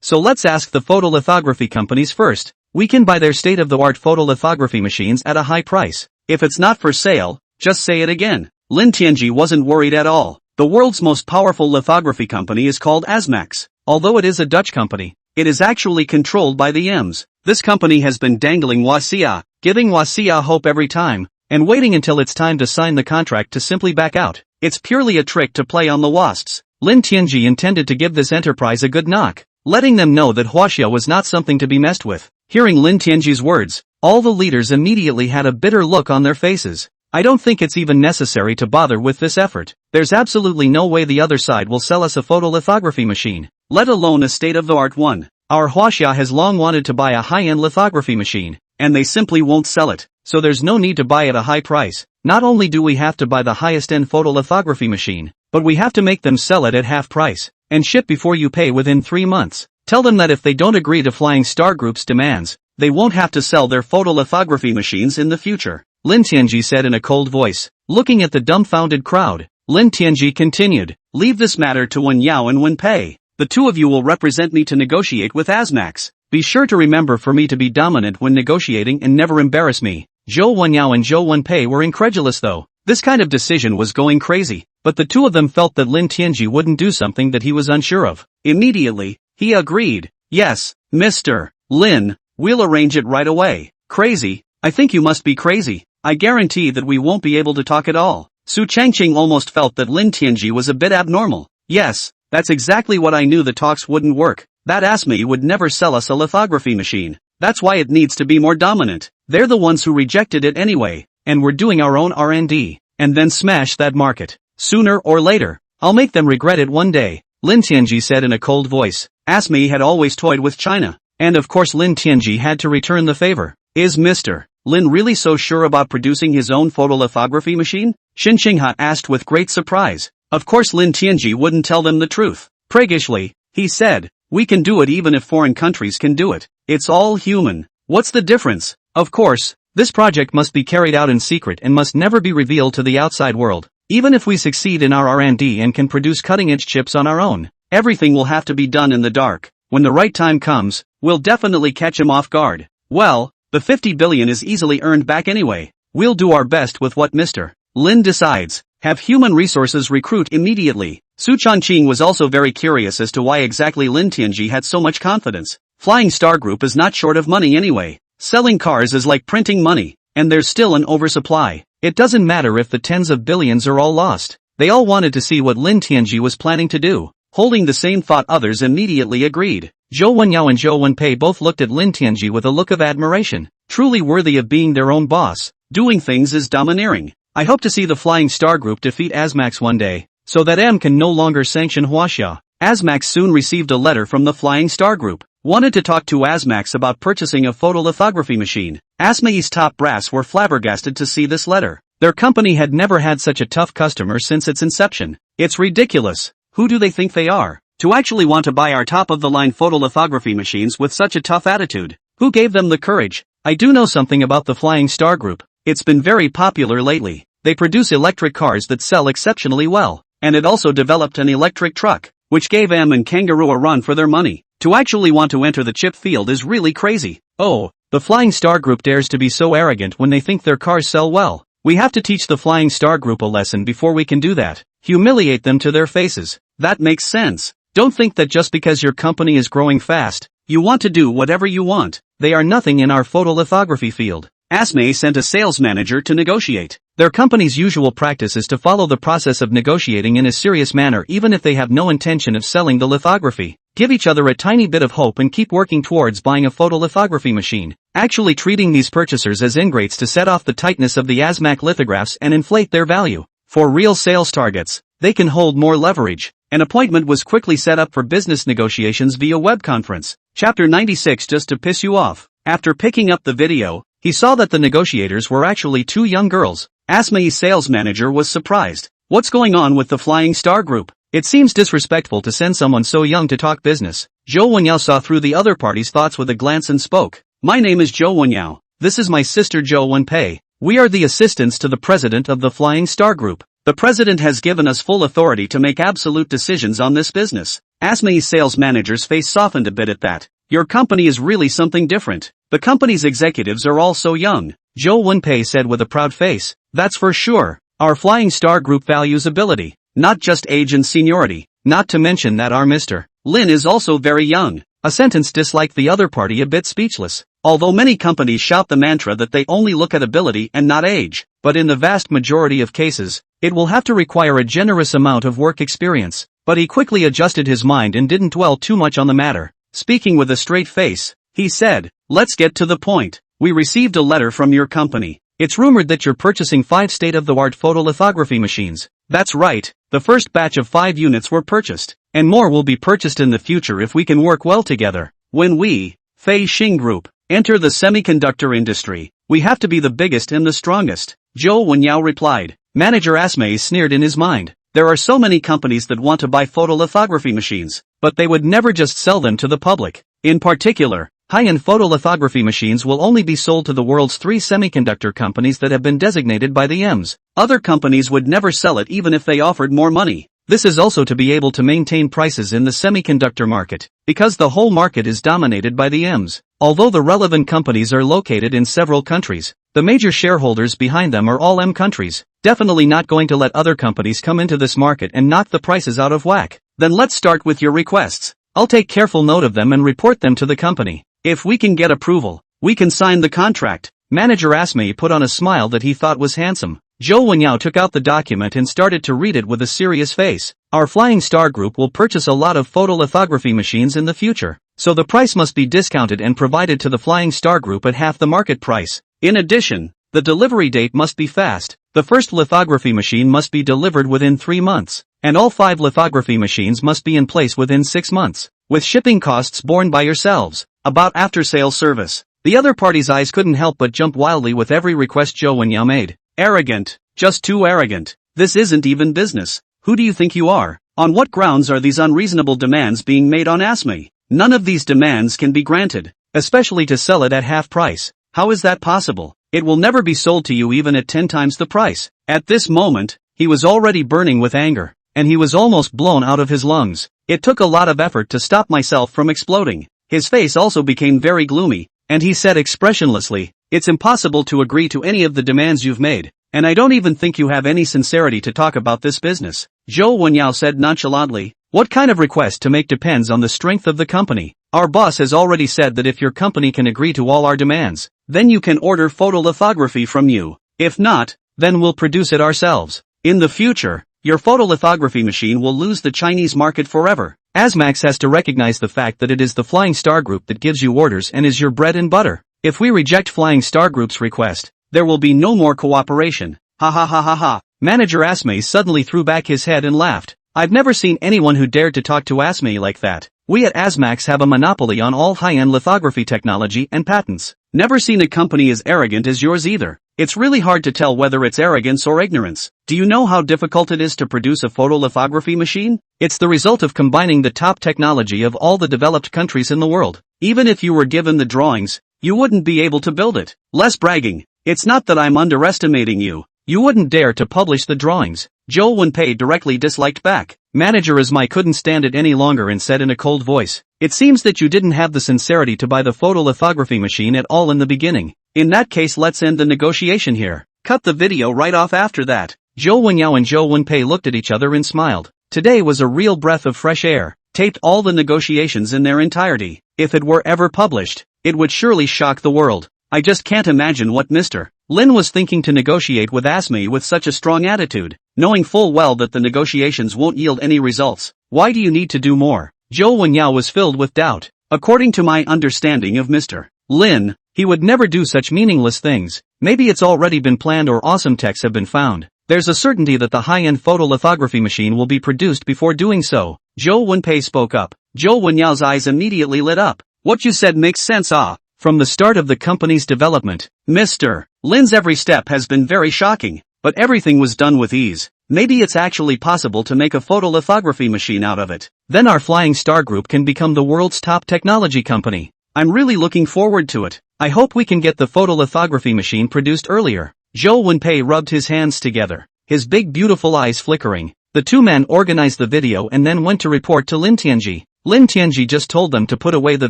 So let's ask the photolithography companies first. We can buy their state-of-the-art photolithography machines at a high price. If it's not for sale, just say it again. Lin Tianji wasn't worried at all. The world's most powerful lithography company is called Asmax. Although it is a Dutch company, it is actually controlled by the M's. This company has been dangling Huaxia, giving Huaxia hope every time, and waiting until it's time to sign the contract to simply back out. It's purely a trick to play on the wasps. Lin Tianji intended to give this enterprise a good knock, letting them know that Huaxia was not something to be messed with. Hearing Lin Tianji's words, all the leaders immediately had a bitter look on their faces. I don't think it's even necessary to bother with this effort. There's absolutely no way the other side will sell us a photolithography machine, let alone a state-of-the-art one. Our Huaxia has long wanted to buy a high-end lithography machine, and they simply won't sell it, so there's no need to buy at a high price. Not only do we have to buy the highest-end photolithography machine, but we have to make them sell it at half price, and ship before you pay within 3 months. Tell them that if they don't agree to Flying Star Group's demands, they won't have to sell their photolithography machines in the future. Lin Tianji said in a cold voice. Looking at the dumbfounded crowd, Lin Tianji continued, leave this matter to Wen Yao and Wen Pei. The two of you will represent me to negotiate with Asmax. Be sure to remember for me to be dominant when negotiating and never embarrass me. Zhou Wenyao and Zhou Wenpei were incredulous though. This kind of decision was going crazy, but the two of them felt that Lin Tianji wouldn't do something that he was unsure of. Immediately, he agreed. Yes, Mr. Lin, we'll arrange it right away. Crazy? I think you must be crazy. I guarantee that we won't be able to talk at all. Su Changqing almost felt that Lin Tianji was a bit abnormal. Yes, that's exactly what I knew, the talks wouldn't work. That Asmi would never sell us a lithography machine. That's why it needs to be more dominant. They're the ones who rejected it anyway, and we're doing our own R&D, and then smash that market. Sooner or later, I'll make them regret it one day, Lin Tianji said in a cold voice. Asmi had always toyed with China, and of course Lin Tianji had to return the favor. Is Mr. Lin really so sure about producing his own photolithography machine? Xin Xingha asked with great surprise. Of course Lin Tianji wouldn't tell them the truth. Praggishly, he said, we can do it even if foreign countries can do it. It's all human. What's the difference? Of course, this project must be carried out in secret and must never be revealed to the outside world. Even if we succeed in our R&D and can produce cutting-edge chips on our own, everything will have to be done in the dark. When the right time comes, we'll definitely catch him off guard. Well, the 50 billion is easily earned back anyway. We'll do our best with what Mr. Lin decides. Have human resources recruit immediately. Su Changqing was also very curious as to why exactly Lin Tianji had so much confidence. Flying Star Group is not short of money anyway. Selling cars is like printing money, and there's still an oversupply. It doesn't matter if the tens of billions are all lost. They all wanted to see what Lin Tianji was planning to do. Holding the same thought, others immediately agreed. Zhou Wenyao and Zhou Wenpei both looked at Lin Tianji with a look of admiration. Truly worthy of being their own boss. Doing things is domineering. I hope to see the Flying Star Group defeat Asmax one day, so that M can no longer sanction Huaxia. Asmax soon received a letter from the Flying Star Group. Wanted to talk to Asmax about purchasing a photolithography machine. Asma's top brass were flabbergasted to see this letter. Their company had never had such a tough customer since its inception. It's ridiculous. Who do they think they are, to actually want to buy our top-of-the-line photolithography machines with such a tough attitude? Who gave them the courage? I do know something about the Flying Star Group. It's been very popular lately. They produce electric cars that sell exceptionally well, and it also developed an electric truck, which gave M and Kangaroo a run for their money. To actually want to enter the chip field is really crazy. Oh, the Flying Star Group dares to be so arrogant when they think their cars sell well. We have to teach the Flying Star Group a lesson before we can do that. Humiliate them to their faces. That makes sense. Don't think that just because your company is growing fast, you want to do whatever you want. They are nothing in our photolithography field. Asme sent a sales manager to negotiate. Their company's usual practice is to follow the process of negotiating in a serious manner even if they have no intention of selling the lithography. Give each other a tiny bit of hope and keep working towards buying a photolithography machine. Actually treating these purchasers as ingrates to set off the tightness of the ASMAC lithographs and inflate their value. For real sales targets, they can hold more leverage. An appointment was quickly set up for business negotiations via web conference. Chapter 96. Just to piss you off. After picking up the video, he saw that the negotiators were actually two young girls. Asma's sales manager was surprised. What's going on with the Flying Star Group? It seems disrespectful to send someone so young to talk business. Zhou Wenyao saw through the other party's thoughts with a glance and spoke. My name is Zhou Wenyao. This is my sister Zhou Wenpei. We are the assistants to the president of the Flying Star Group. The president has given us full authority to make absolute decisions on this business. Asma's sales manager's face softened a bit at that. Your company is really something different. The company's executives are all so young, Zhou Wenpei said with a proud face. That's for sure. Our Flying Star Group values ability, not just age and seniority. Not to mention that our Mr. Lin is also very young. A sentence disliked the other party a bit speechless. Although many companies shout the mantra that they only look at ability and not age, but in the vast majority of cases, it will have to require a generous amount of work experience. But he quickly adjusted his mind and didn't dwell too much on the matter. Speaking with a straight face, he said, let's get to the point. We received a letter from your company. It's rumored that you're purchasing 5 state-of-the-art photolithography machines. That's right, the first batch of 5 units were purchased, and more will be purchased in the future if we can work well together. When we, Fei Xing Group, enter the semiconductor industry, we have to be the biggest and the strongest, Zhou Wenyao replied. Manager Asmei sneered in his mind. There are so many companies that want to buy photolithography machines, but they would never just sell them to the public. In particular, High-end photolithography machines will only be sold to the world's 3 semiconductor companies that have been designated by the Ms. Other companies would never sell it even if they offered more money. This is also to be able to maintain prices in the semiconductor market, because the whole market is dominated by the Ms. Although the relevant companies are located in several countries, the major shareholders behind them are all M countries, definitely not going to let other companies come into this market and knock the prices out of whack. Then let's start with your requests. I'll take careful note of them and report them to the company. If we can get approval, we can sign the contract. Manager Asmei put on a smile that he thought was handsome. Zhou Wenyao took out the document and started to read it with a serious face. Our Flying Star Group will purchase a lot of photolithography machines in the future, so the price must be discounted and provided to the Flying Star Group at half the market price. In addition, the delivery date must be fast. The first lithography machine must be delivered within 3 months, and all 5 lithography machines must be in place within 6 months, with shipping costs borne by yourselves. About after-sales service. The other party's eyes couldn't help but jump wildly with every request Zhou Wenyao made. Arrogant. Just too arrogant. This isn't even business. Who do you think you are? On what grounds are these unreasonable demands being made on Asmei? None of these demands can be granted, especially to sell it at half price. How is that possible? It will never be sold to you even at 10 times the price. At this moment, he was already burning with anger, and he was almost blown out of his lungs. It took a lot of effort to stop myself from exploding. His face also became very gloomy, and he said expressionlessly, "It's impossible to agree to any of the demands you've made, and I don't even think you have any sincerity to talk about this business." Zhou Wenyao said nonchalantly, "What kind of request to make depends on the strength of the company. Our boss has already said that if your company can agree to all our demands, then you can order photolithography from you. If not, then we'll produce it ourselves. In the future, your photolithography machine will lose the Chinese market forever. Asmax has to recognize the fact that it is the Flying Star Group that gives you orders and is your bread and butter. If we reject Flying Star Group's request, there will be no more cooperation." Ha ha ha ha ha. Manager Asmei suddenly threw back his head and laughed. I've never seen anyone who dared to talk to Asmei like that. We at Asmax have a monopoly on all high-end lithography technology and patents. Never seen a company as arrogant as yours either. It's really hard to tell whether it's arrogance or ignorance. Do you know how difficult it is to produce a photolithography machine? It's the result of combining the top technology of all the developed countries in the world. Even if you were given the drawings, you wouldn't be able to build it. Less bragging. It's not that I'm underestimating you. You wouldn't dare to publish the drawings. Zhou Wenpei directly disliked back. Manager Asmei couldn't stand it any longer and said in a cold voice, "It seems that you didn't have the sincerity to buy the photolithography machine at all in the beginning. In that case, let's end the negotiation here. Cut the video right off after that." Zhou Wenyao and Zhou Wenpei looked at each other and smiled. Today was a real breath of fresh air. Taped all the negotiations in their entirety. If it were ever published, it would surely shock the world. I just can't imagine what Mr. Lin was thinking to negotiate with Asmei with such a strong attitude, knowing full well that the negotiations won't yield any results. Why do you need to do more? Zhou Wenyao was filled with doubt. According to my understanding of Mr. Lin, he would never do such meaningless things. Maybe it's already been planned or awesome techs have been found. There's a certainty that the high-end photolithography machine will be produced before doing so. Zhou Wenpei spoke up. Zhou Wenyao's eyes immediately lit up. What you said makes sense. From the start of the company's development, Mr. Lin's every step has been very shocking, but everything was done with ease. Maybe it's actually possible to make a photolithography machine out of it. Then our Flying Star Group can become the world's top technology company. I'm really looking forward to it. I hope we can get the photolithography machine produced earlier. Zhou Wenpei rubbed his hands together, his big beautiful eyes flickering. The two men organized the video and then went to report to Lin Tianji. Lin Tianji just told them to put away the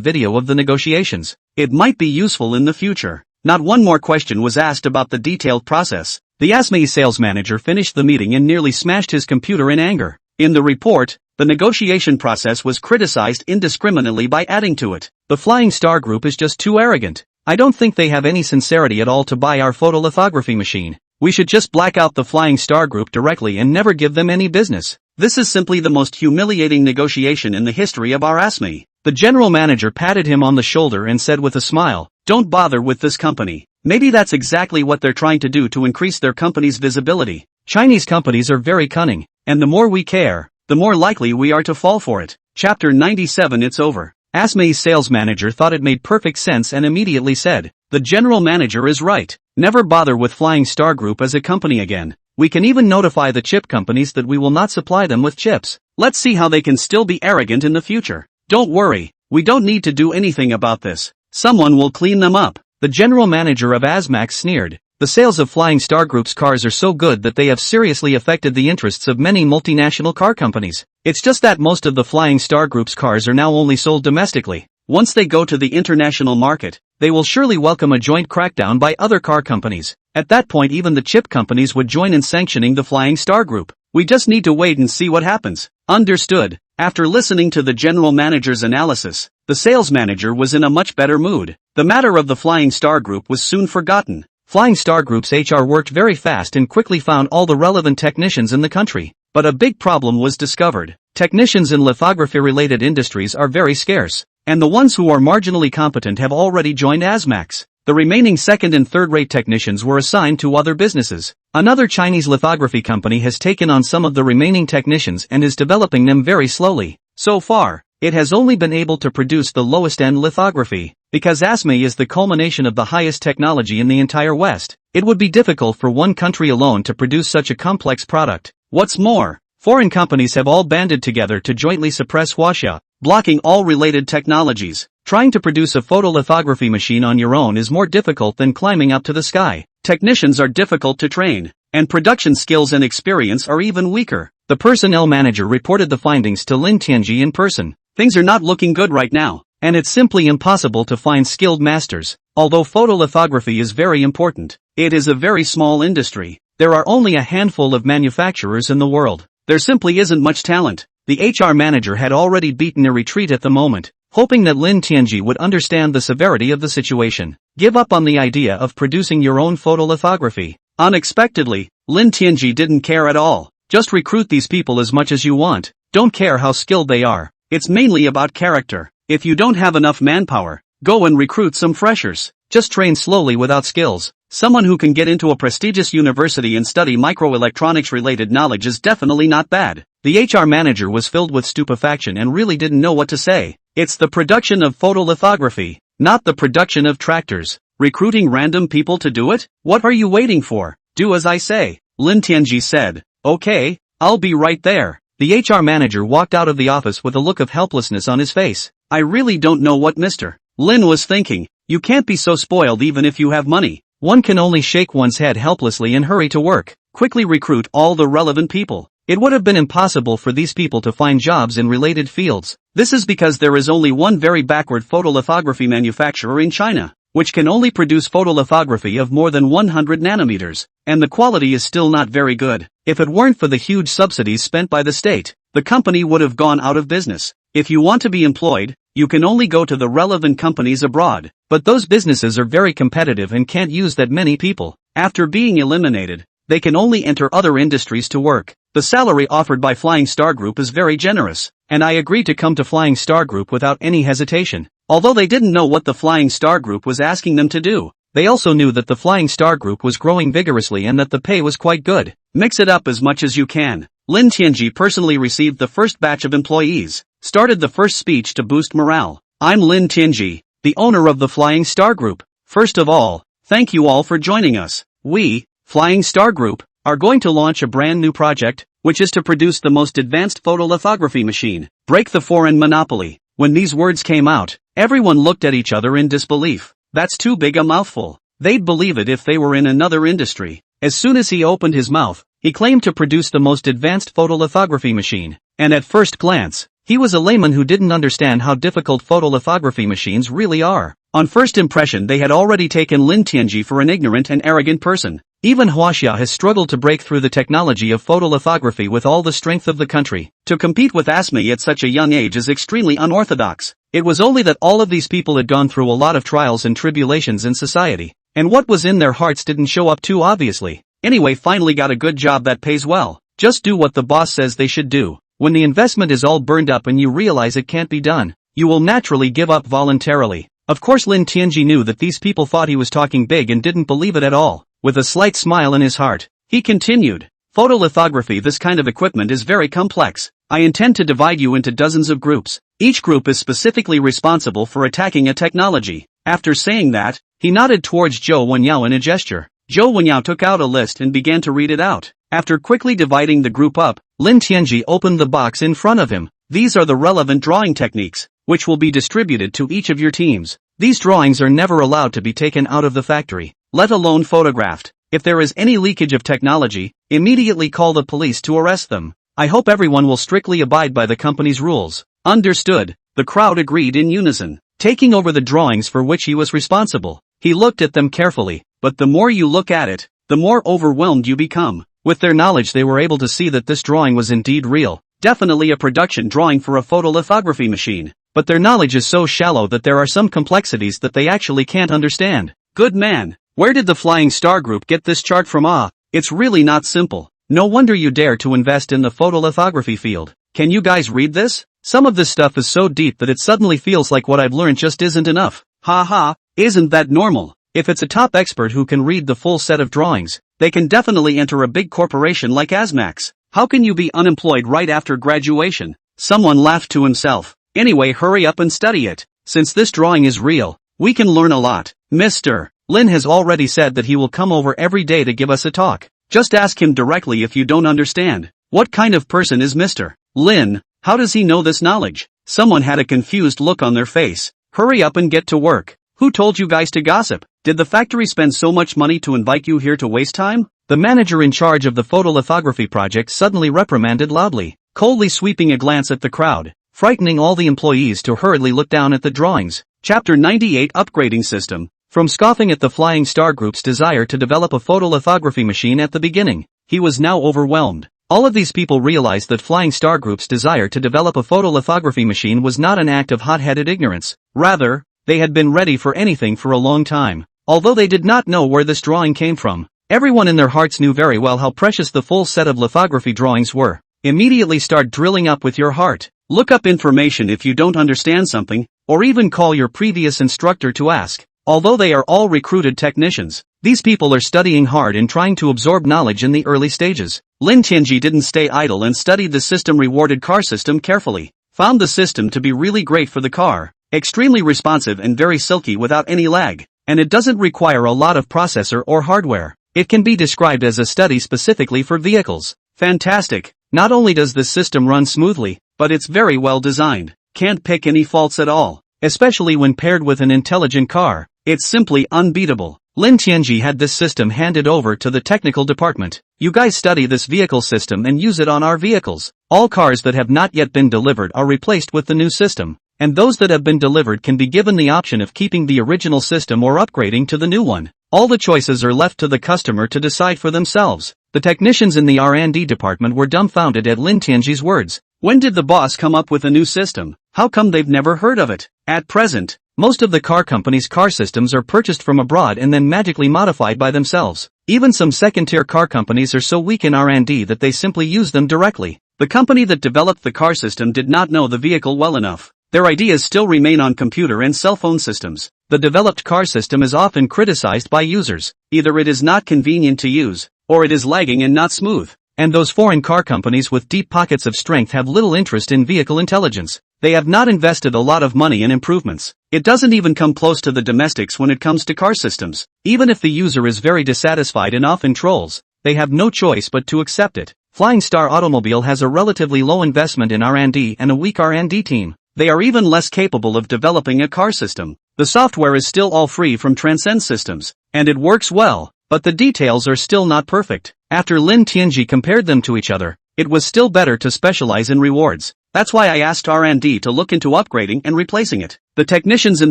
video of the negotiations. It might be useful in the future. Not one more question was asked about the detailed process. The Asmei sales manager finished the meeting and nearly smashed his computer in anger. In the report, the negotiation process was criticized indiscriminately by adding to it, "The Flying Star Group is just too arrogant. I don't think they have any sincerity at all to buy our photolithography machine. We should just black out the Flying Star Group directly and never give them any business. This is simply the most humiliating negotiation in the history of our Asmei." The general manager patted him on the shoulder and said with a smile, "Don't bother with this company. Maybe that's exactly what they're trying to do to increase their company's visibility. Chinese companies are very cunning, and the more we care, the more likely we are to fall for it." Chapter 97. It's over. Asmei's sales manager thought it made perfect sense and immediately said, "The general manager is right. Never bother with Flying Star Group as a company again. We can even notify the chip companies that we will not supply them with chips. Let's see how they can still be arrogant in the future. Don't worry, we don't need to do anything about this. Someone will clean them up. The general manager of ASMAX sneered. The sales of Flying Star Group's cars are so good that they have seriously affected the interests of many multinational car companies. It's just that most of the Flying Star Group's cars are now only sold domestically. Once they go to the international market, they will surely welcome a joint crackdown by other car companies. At that point even the chip companies would join in sanctioning the Flying Star Group. We just need to wait and see what happens. Understood. After listening to the general manager's analysis, the sales manager was in a much better mood. The matter of the Flying Star Group was soon forgotten. Flying Star Group's HR worked very fast and quickly found all the relevant technicians in the country. But a big problem was discovered. Technicians in lithography-related industries are very scarce, and the ones who are marginally competent have already joined ASMAX. The remaining second and third-rate technicians were assigned to other businesses. Another Chinese lithography company has taken on some of the remaining technicians and is developing them very slowly. So far, it has only been able to produce the lowest-end lithography. Because ASME is the culmination of the highest technology in the entire West, it would be difficult for one country alone to produce such a complex product. What's more, foreign companies have all banded together to jointly suppress Huaxia, blocking all related technologies. Trying to produce a photolithography machine on your own is more difficult than climbing up to the sky. Technicians are difficult to train, and production skills and experience are even weaker. The personnel manager reported the findings to Lin Tianji in person. Things are not looking good right now, and it's simply impossible to find skilled masters. Although photolithography is very important, it is a very small industry. There are only a handful of manufacturers in the world. There simply isn't much talent. The HR manager had already beaten a retreat at the moment, hoping that Lin Tianji would understand the severity of the situation. Give up on the idea of producing your own photolithography. Unexpectedly, Lin Tianji didn't care at all. Just recruit these people as much as you want. Don't care how skilled they are. It's mainly about character. If you don't have enough manpower, go and recruit some freshers. Just train slowly without skills. Someone who can get into a prestigious university and study microelectronics-related knowledge is definitely not bad. The HR manager was filled with stupefaction and really didn't know what to say. It's the production of photolithography, not the production of tractors. Recruiting random people to do it? What are you waiting for? Do as I say, Lin Tianji said. Okay, I'll be right there. The HR manager walked out of the office with a look of helplessness on his face. I really don't know what Mr. Lin was thinking. You can't be so spoiled even if you have money. One can only shake one's head helplessly and hurry to work. Quickly recruit all the relevant people. It would have been impossible for these people to find jobs in related fields. This is because there is only one very backward photolithography manufacturer in China, which can only produce photolithography of more than 100 nanometers, and the quality is still not very good. If it weren't for the huge subsidies spent by the state, the company would have gone out of business. If you want to be employed, you can only go to the relevant companies abroad, but those businesses are very competitive and can't use that many people. After being eliminated, they can only enter other industries to work. The salary offered by Flying Star Group is very generous, and I agreed to come to Flying Star Group without any hesitation. Although they didn't know what the Flying Star Group was asking them to do, they also knew that the Flying Star Group was growing vigorously and that the pay was quite good. Mix it up as much as you can. Lin Tianji personally received the first batch of employees, started the first speech to boost morale. I'm Lin Tianji, the owner of the Flying Star Group. First of all, thank you all for joining us. We, Flying Star Group, are going to launch a brand new project, which is to produce the most advanced photolithography machine. Break the foreign monopoly. When these words came out, everyone looked at each other in disbelief. That's too big a mouthful. They'd believe it if they were in another industry. As soon as he opened his mouth, he claimed to produce the most advanced photolithography machine. And at first glance, he was a layman who didn't understand how difficult photolithography machines really are. On first impression they had already taken Lin Tianji for an ignorant and arrogant person. Even Huaxia has struggled to break through the technology of photolithography with all the strength of the country. To compete with ASME at such a young age is extremely unorthodox. It was only that all of these people had gone through a lot of trials and tribulations in society, and what was in their hearts didn't show up too obviously. Anyway, finally got a good job that pays well. Just do what the boss says they should do. When the investment is all burned up and you realize it can't be done, you will naturally give up voluntarily. Of course Lin Tianji knew that these people thought he was talking big and didn't believe it at all. With a slight smile in his heart, he continued, photolithography, this kind of equipment is very complex. I intend to divide you into dozens of groups. Each group is specifically responsible for attacking a technology. After saying that, he nodded towards Zhou Wenyao in a gesture. Zhou Wenyao took out a list and began to read it out. After quickly dividing the group up, Lin Tianji opened the box in front of him. These are the relevant drawing techniques, which will be distributed to each of your teams. These drawings are never allowed to be taken out of the factory, let alone photographed. If there is any leakage of technology, immediately call the police to arrest them. I hope everyone will strictly abide by the company's rules. Understood, the crowd agreed in unison, taking over the drawings for which he was responsible. He looked at them carefully, but the more you look at it, the more overwhelmed you become. With their knowledge they were able to see that this drawing was indeed real, definitely a production drawing for a photolithography machine. But their knowledge is so shallow that there are some complexities that they actually can't understand. Good man, where did the Flying Star Group get this chart from? It's really not simple. No wonder you dare to invest in the photolithography field. Can you guys read this? Some of this stuff is so deep that it suddenly feels like what I've learned just isn't enough. Haha, isn't that normal? If it's a top expert who can read the full set of drawings, they can definitely enter a big corporation like Asmax. How can you be unemployed right after graduation? Someone laughed to himself. Anyway, hurry up and study it. Since this drawing is real, we can learn a lot. Mr. Lin has already said that he will come over every day to give us a talk. Just ask him directly if you don't understand. What kind of person is Mr. Lin? How does he know this knowledge? Someone had a confused look on their face. Hurry up and get to work. Who told you guys to gossip? Did the factory spend so much money to invite you here to waste time? The manager in charge of the photolithography project suddenly reprimanded loudly, coldly sweeping a glance at the crowd, frightening all the employees to hurriedly look down at the drawings. Chapter 98 Upgrading System. From scoffing at the Flying Star Group's desire to develop a photolithography machine at the beginning, he was now overwhelmed. All of these people realized that Flying Star Group's desire to develop a photolithography machine was not an act of hot-headed ignorance. Rather, they had been ready for anything for a long time. Although they did not know where this drawing came from, everyone in their hearts knew very well how precious the full set of lithography drawings were. Immediately start drilling up with your heart. Look up information if you don't understand something, or even call your previous instructor to ask. Although they are all recruited technicians, these people are studying hard and trying to absorb knowledge in the early stages. Lin Tianji didn't stay idle and studied the system-rewarded car system carefully. Found the system to be really great for the car, extremely responsive and very silky without any lag, and it doesn't require a lot of processor or hardware. It can be described as a study specifically for vehicles. Fantastic! Not only does this system run smoothly, but it's very well designed. Can't pick any faults at all, especially when paired with an intelligent car. It's simply unbeatable. Lin Tianji had this system handed over to the technical department. You guys study this vehicle system and use it on our vehicles. All cars that have not yet been delivered are replaced with the new system, and those that have been delivered can be given the option of keeping the original system or upgrading to the new one. All the choices are left to the customer to decide for themselves. The technicians in the R&D department were dumbfounded at Lin Tianji's words. When did the boss come up with a new system? How come they've never heard of it? At present, most of the car companies' car systems are purchased from abroad and then magically modified by themselves. Even some second-tier car companies are so weak in R&D that they simply use them directly. The company that developed the car system did not know the vehicle well enough. Their ideas still remain on computer and cell phone systems. The developed car system is often criticized by users. Either it is not convenient to use, or it is lagging and not smooth. And those foreign car companies with deep pockets of strength have little interest in vehicle intelligence. They have not invested a lot of money in improvements. It doesn't even come close to the domestics when it comes to car systems. Even if the user is very dissatisfied and often trolls, they have no choice but to accept it. Flying Star Automobile has a relatively low investment in R&D and a weak R&D team. They are even less capable of developing a car system. The software is still all free from Transcend Systems, and it works well, but the details are still not perfect. After Lin Tianji compared them to each other, it was still better to specialize in rewards. That's why I asked R&D to look into upgrading and replacing it. The technicians in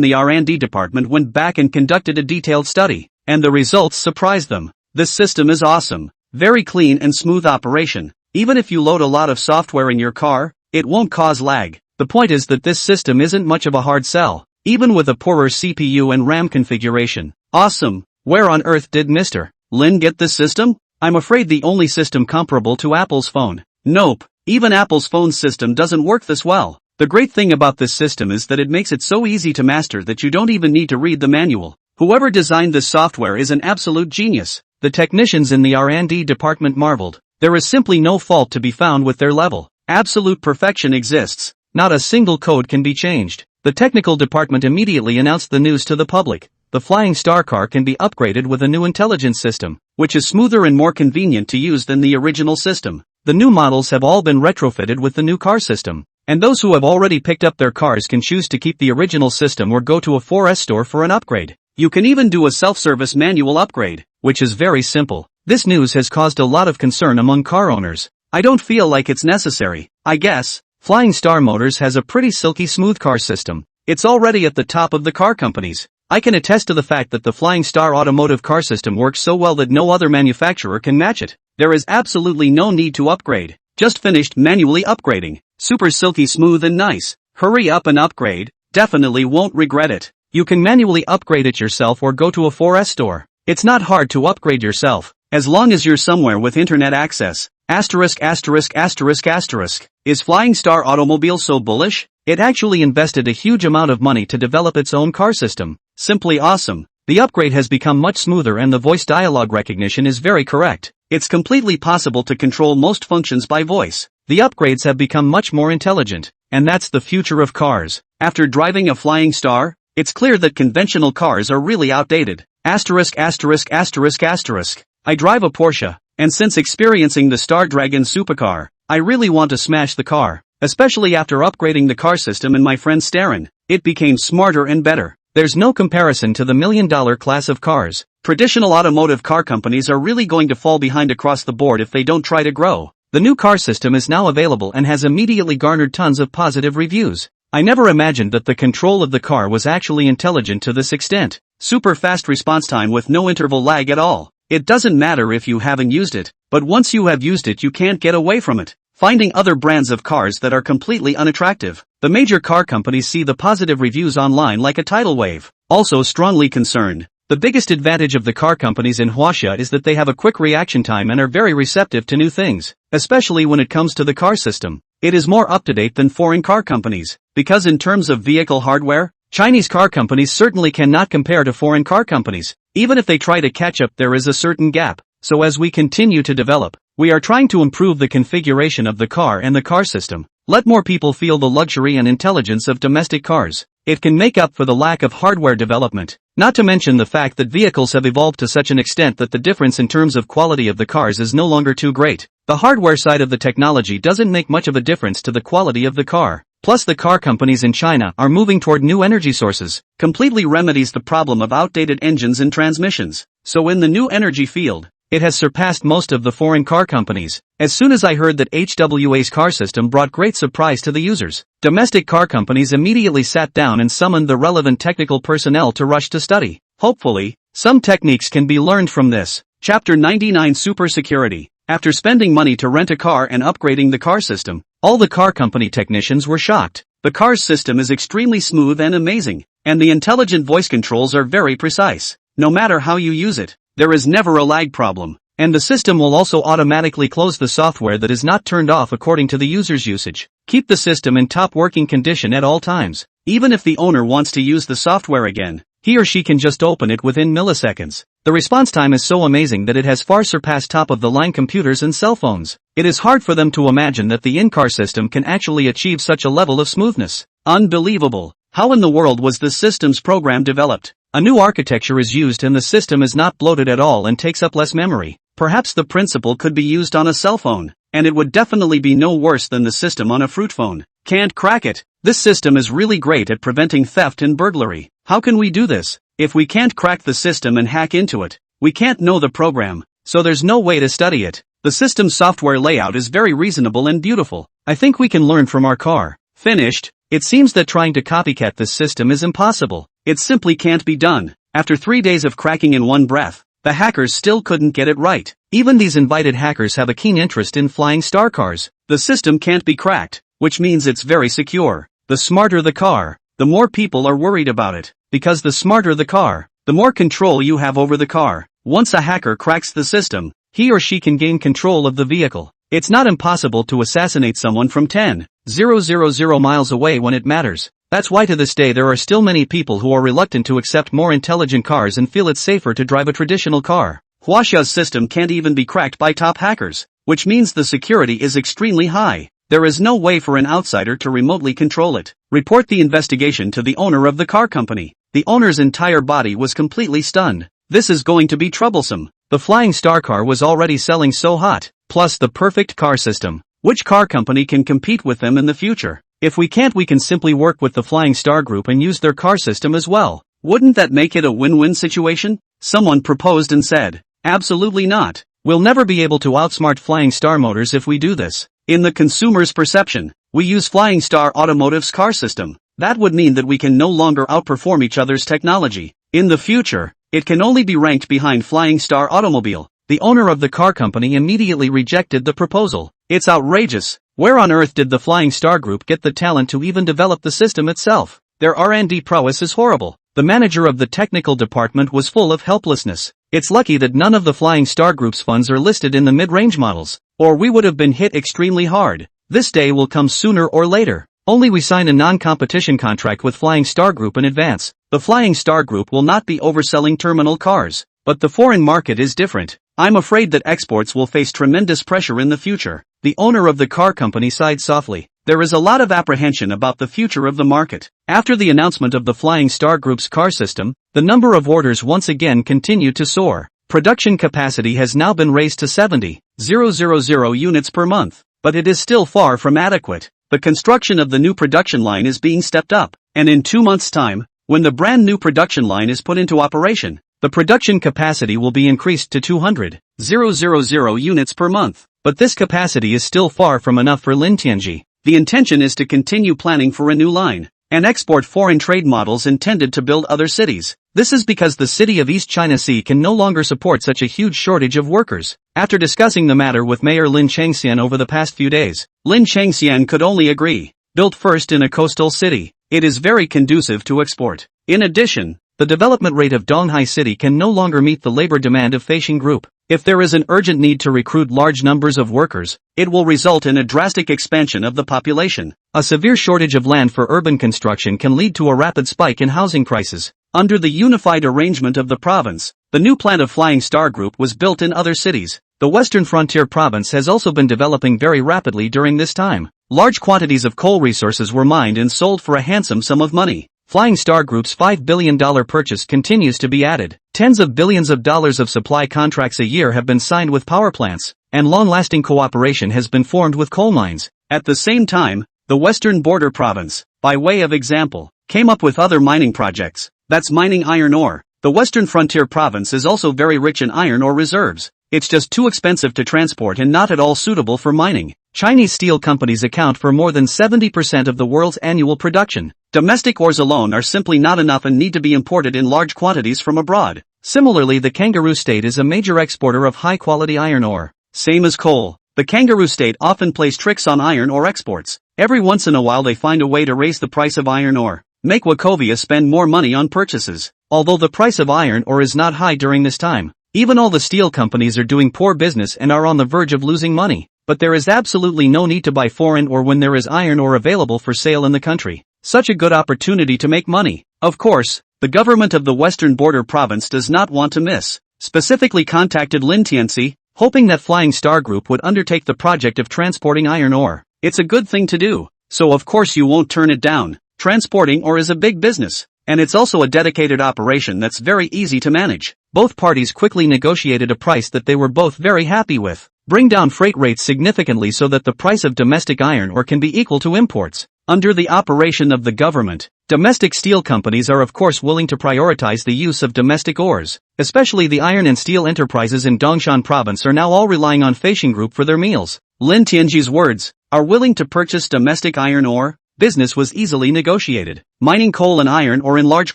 the R&D department went back and conducted a detailed study, and the results surprised them. This system is awesome. Very clean and smooth operation. Even if you load a lot of software in your car, it won't cause lag. The point is that this system isn't much of a hard sell, even with a poorer CPU and RAM configuration. Awesome. Where on earth did Mr. Lin get this system? I'm afraid the only system comparable to Apple's phone. Nope, even Apple's phone system doesn't work this well. The great thing about this system is that it makes it so easy to master that you don't even need to read the manual. Whoever designed this software is an absolute genius. The technicians in the R&D department marveled. There is simply no fault to be found with their level. Absolute perfection exists. Not a single code can be changed. The technical department immediately announced the news to the public. The Flying Star car can be upgraded with a new intelligence system, which is smoother and more convenient to use than the original system. The new models have all been retrofitted with the new car system. and those who have already picked up their cars can choose to keep the original system or go to a 4S store for an upgrade. You can even do a self-service manual upgrade, which is very simple. This news has caused a lot of concern among car owners. I don't feel like it's necessary. I guess Flying Star Motors has a pretty silky smooth car system. It's already at the top of the car companies. I can attest to the fact that the Flying Star automotive car system works so well that no other manufacturer can match it. There is absolutely no need to upgrade. Just finished manually upgrading. Super silky smooth and nice. Hurry up and upgrade. Definitely won't regret it. You can manually upgrade it yourself or go to a 4S store. It's not hard to upgrade yourself, as long as you're somewhere with internet access. Asterisk asterisk asterisk asterisk. Is Flying Star Automobile so bullish? It actually invested a huge amount of money to develop its own car system. Simply awesome. The upgrade has become much smoother and the voice dialogue recognition is very correct. It's completely possible to control most functions by voice. The upgrades have become much more intelligent, and that's the future of cars. After driving a Flying Star, it's clear that conventional cars are really outdated. Asterisk asterisk asterisk asterisk. I drive a Porsche, and since experiencing the Star Dragon supercar, I really want to smash the car. Especially after upgrading the car system in my friend Starin, it became smarter and better. There's no comparison to the $1,000,000 class of cars. Traditional automotive car companies are really going to fall behind across the board if they don't try to grow. The new car system is now available and has immediately garnered tons of positive reviews. I never imagined that the control of the car was actually intelligent to this extent. Super fast response time with no interval lag at all. It doesn't matter if you haven't used it, but once you have used it you can't get away from it. Finding other brands of cars that are completely unattractive. The major car companies see the positive reviews online like a tidal wave. Also strongly concerned. The biggest advantage of the car companies in Huaxia is that they have a quick reaction time and are very receptive to new things, especially when it comes to the car system. It is more up-to-date than foreign car companies, because in terms of vehicle hardware, Chinese car companies certainly cannot compare to foreign car companies. Even if they try to catch up, there is a certain gap. So as we continue to develop, we are trying to improve the configuration of the car and the car system. Let more people feel the luxury and intelligence of domestic cars. It can make up for the lack of hardware development. Not to mention the fact that vehicles have evolved to such an extent that the difference in terms of quality of the cars is no longer too great. The hardware side of the technology doesn't make much of a difference to the quality of the car. Plus the car companies in China are moving toward new energy sources. Completely remedies the problem of outdated engines and transmissions. So in the new energy field, it has surpassed most of the foreign car companies. As soon as I heard that HWA's car system brought great surprise to the users, domestic car companies immediately sat down and summoned the relevant technical personnel to rush to study. Hopefully, some techniques can be learned from this. Chapter 99 Super Security. After spending money to rent a car and upgrading the car system, all the car company technicians were shocked. The car's system is extremely smooth and amazing, and the intelligent voice controls are very precise. No matter how you use it, there is never a lag problem, and the system will also automatically close the software that is not turned off according to the user's usage. Keep the system in top working condition at all times. Even if the owner wants to use the software again, he or she can just open it within milliseconds. The response time is so amazing that it has far surpassed top-of-the-line computers and cell phones. It is hard for them to imagine that the in-car system can actually achieve such a level of smoothness. Unbelievable. How in the world was this system's program developed? A new architecture is used and the system is not bloated at all and takes up less memory. Perhaps the principle could be used on a cell phone, and it would definitely be no worse than the system on a fruit phone. Can't crack it. This system is really great at preventing theft and burglary. How can we do this? If we can't crack the system and hack into it, we can't know the program, so there's no way to study it. The system's software layout is very reasonable and beautiful. I think we can learn from our car. Finished. It seems that trying to copycat this system is impossible. It simply can't be done. After 3 days of cracking in one breath, the hackers still couldn't get it right. Even these invited hackers have a keen interest in flying star cars. The system can't be cracked, which means it's very secure. The smarter the car, the more people are worried about it. Because the smarter the car, the more control you have over the car. Once a hacker cracks the system, he or she can gain control of the vehicle. It's not impossible to assassinate someone from 10,000 miles away when it matters. That's why to this day there are still many people who are reluctant to accept more intelligent cars and feel it's safer to drive a traditional car. Huaxia's system can't even be cracked by top hackers, which means the security is extremely high. There is no way for an outsider to remotely control it. Report the investigation to the owner of the car company. The owner's entire body was completely stunned. This is going to be troublesome. The flying star car was already selling so hot, plus the perfect car system. Which car company can compete with them in the future? If we can't, we can simply work with the Flying Star Group and use their car system as well. Wouldn't that make it a win-win situation? Someone proposed and said, absolutely not. We'll never be able to outsmart Flying Star Motors if we do this. In the consumer's perception, we use Flying Star Automotive's car system. That would mean that we can no longer outperform each other's technology. In the future, it can only be ranked behind Flying Star Automobile. The owner of the car company immediately rejected the proposal. It's outrageous. Where on earth did the Flying Star Group get the talent to even develop the system itself? Their R&D prowess is horrible. The manager of the technical department was full of helplessness. It's lucky that none of the Flying Star Group's funds are listed in the mid-range models, or we would have been hit extremely hard. This day will come sooner or later. Only we signed a non-competition contract with Flying Star Group in advance. The Flying Star Group will not be overselling terminal cars, but the foreign market is different. I'm afraid that exports will face tremendous pressure in the future. The owner of the car company sighed softly. There is a lot of apprehension about the future of the market. After the announcement of the Flying Star Group's car system, the number of orders once again continued to soar. Production capacity has now been raised to 70,000 units per month, but it is still far from adequate. The construction of the new production line is being stepped up, and in 2 months' time, when the brand new production line is put into operation, the production capacity will be increased to 200,000 units per month. But this capacity is still far from enough for Lintianji. The intention is to continue planning for a new line and export foreign trade models intended to build other cities. This is because the city of East China Sea can no longer support such a huge shortage of workers. After discussing the matter with Mayor Lin Changxian over the past few days, Lin Changxian could only agree. Built first in a coastal city, it is very conducive to export. In addition, the development rate of Donghai City can no longer meet the labor demand of Feishing Group. If there is an urgent need to recruit large numbers of workers, it will result in a drastic expansion of the population. A severe shortage of land for urban construction can lead to a rapid spike in housing prices. Under the unified arrangement of the province, the new plant of Flying Star Group was built in other cities. The Western Frontier Province has also been developing very rapidly during this time. Large quantities of coal resources were mined and sold for a handsome sum of money. Flying Star Group's $5 billion purchase continues to be added. Tens of billions of dollars of supply contracts a year have been signed with power plants, and long-lasting cooperation has been formed with coal mines. At the same time, the Western Border Province, by way of example, came up with other mining projects. That's mining iron ore. The Western Frontier Province is also very rich in iron ore reserves. It's just too expensive to transport and not at all suitable for mining. Chinese steel companies account for more than 70% of the world's annual production. Domestic ores alone are simply not enough and need to be imported in large quantities from abroad. Similarly, the Kangaroo State is a major exporter of high-quality iron ore. Same as coal, the Kangaroo State often plays tricks on iron ore exports. Every once in a while they find a way to raise the price of iron ore, make Wachovia spend more money on purchases. Although the price of iron ore is not high during this time, even all the steel companies are doing poor business and are on the verge of losing money. But there is absolutely no need to buy foreign ore when there is iron ore available for sale in the country. Such a good opportunity to make money. Of course, the government of the Western Border Province does not want to miss. Specifically contacted Lin Tianxi, hoping that Flying Star Group would undertake the project of transporting iron ore. It's a good thing to do, so of course you won't turn it down. Transporting ore is a big business, and it's also a dedicated operation that's very easy to manage. Both parties quickly negotiated a price that they were both very happy with. Bring down freight rates significantly so that the price of domestic iron ore can be equal to imports. Under the operation of the government, domestic steel companies are of course willing to prioritize the use of domestic ores. Especially the iron and steel enterprises in Dongshan province are now all relying on Feishing Group for their meals. Lin Tianji's words, are willing to purchase domestic iron ore? Business was easily negotiated. Mining coal and iron ore in large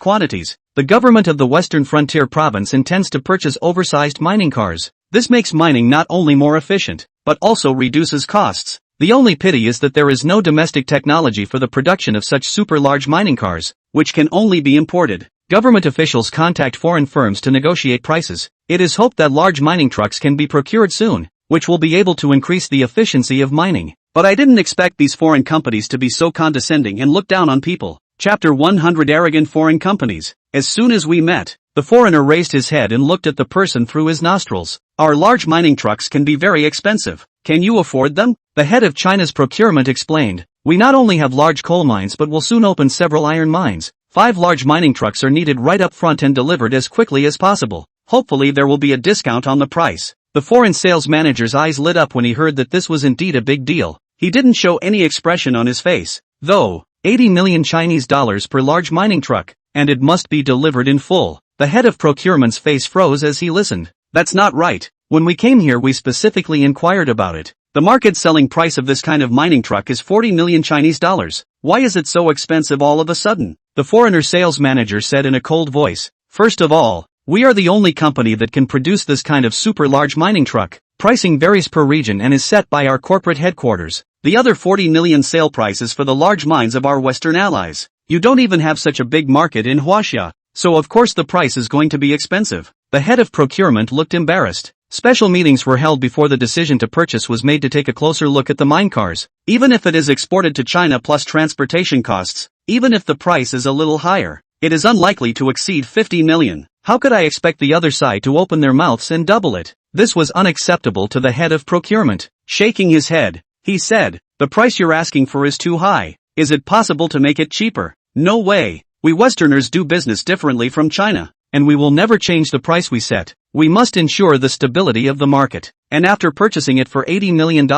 quantities. The government of the Western Frontier Province intends to purchase oversized mining cars. This makes mining not only more efficient, but also reduces costs. The only pity is that there is no domestic technology for the production of such super large mining cars, which can only be imported. Government officials contact foreign firms to negotiate prices. It is hoped that large mining trucks can be procured soon, which will be able to increase the efficiency of mining. But I didn't expect these foreign companies to be so condescending and look down on people. Chapter 100 Arrogant Foreign Companies. As soon as we met, the foreigner raised his head and looked at the person through his nostrils. Our large mining trucks can be very expensive. Can you afford them? The head of China's procurement explained. We not only have large coal mines but will soon open several iron mines. 5 large mining trucks are needed right up front and delivered as quickly as possible. Hopefully there will be a discount on the price. The foreign sales manager's eyes lit up when he heard that this was indeed a big deal. He didn't show any expression on his face. though, 80 million Chinese dollars per large mining truck, and it must be delivered in full. The head of procurement's face froze as he listened. That's not right. When we came here we specifically inquired about it. The market selling price of this kind of mining truck is 40 million Chinese dollars. Why is it so expensive all of a sudden? The foreigner sales manager said in a cold voice. First of all, we are the only company that can produce this kind of super large mining truck. Pricing varies per region and is set by our corporate headquarters. The other 40 million sale price is for the large mines of our Western allies. You don't even have such a big market in Huaxia, so of course the price is going to be expensive. The head of procurement looked embarrassed. Special meetings were held before the decision to purchase was made to take a closer look at the mine cars. Even if it is exported to China plus transportation costs, even if the price is a little higher, it is unlikely to exceed 50 million. How could I expect the other side to open their mouths and double it? This was unacceptable to the head of procurement. Shaking his head, he said, the price you're asking for is too high. Is it possible to make it cheaper? No way. We Westerners do business differently from China, and we will never change the price we set. We must ensure the stability of the market, and after purchasing it for $80 million,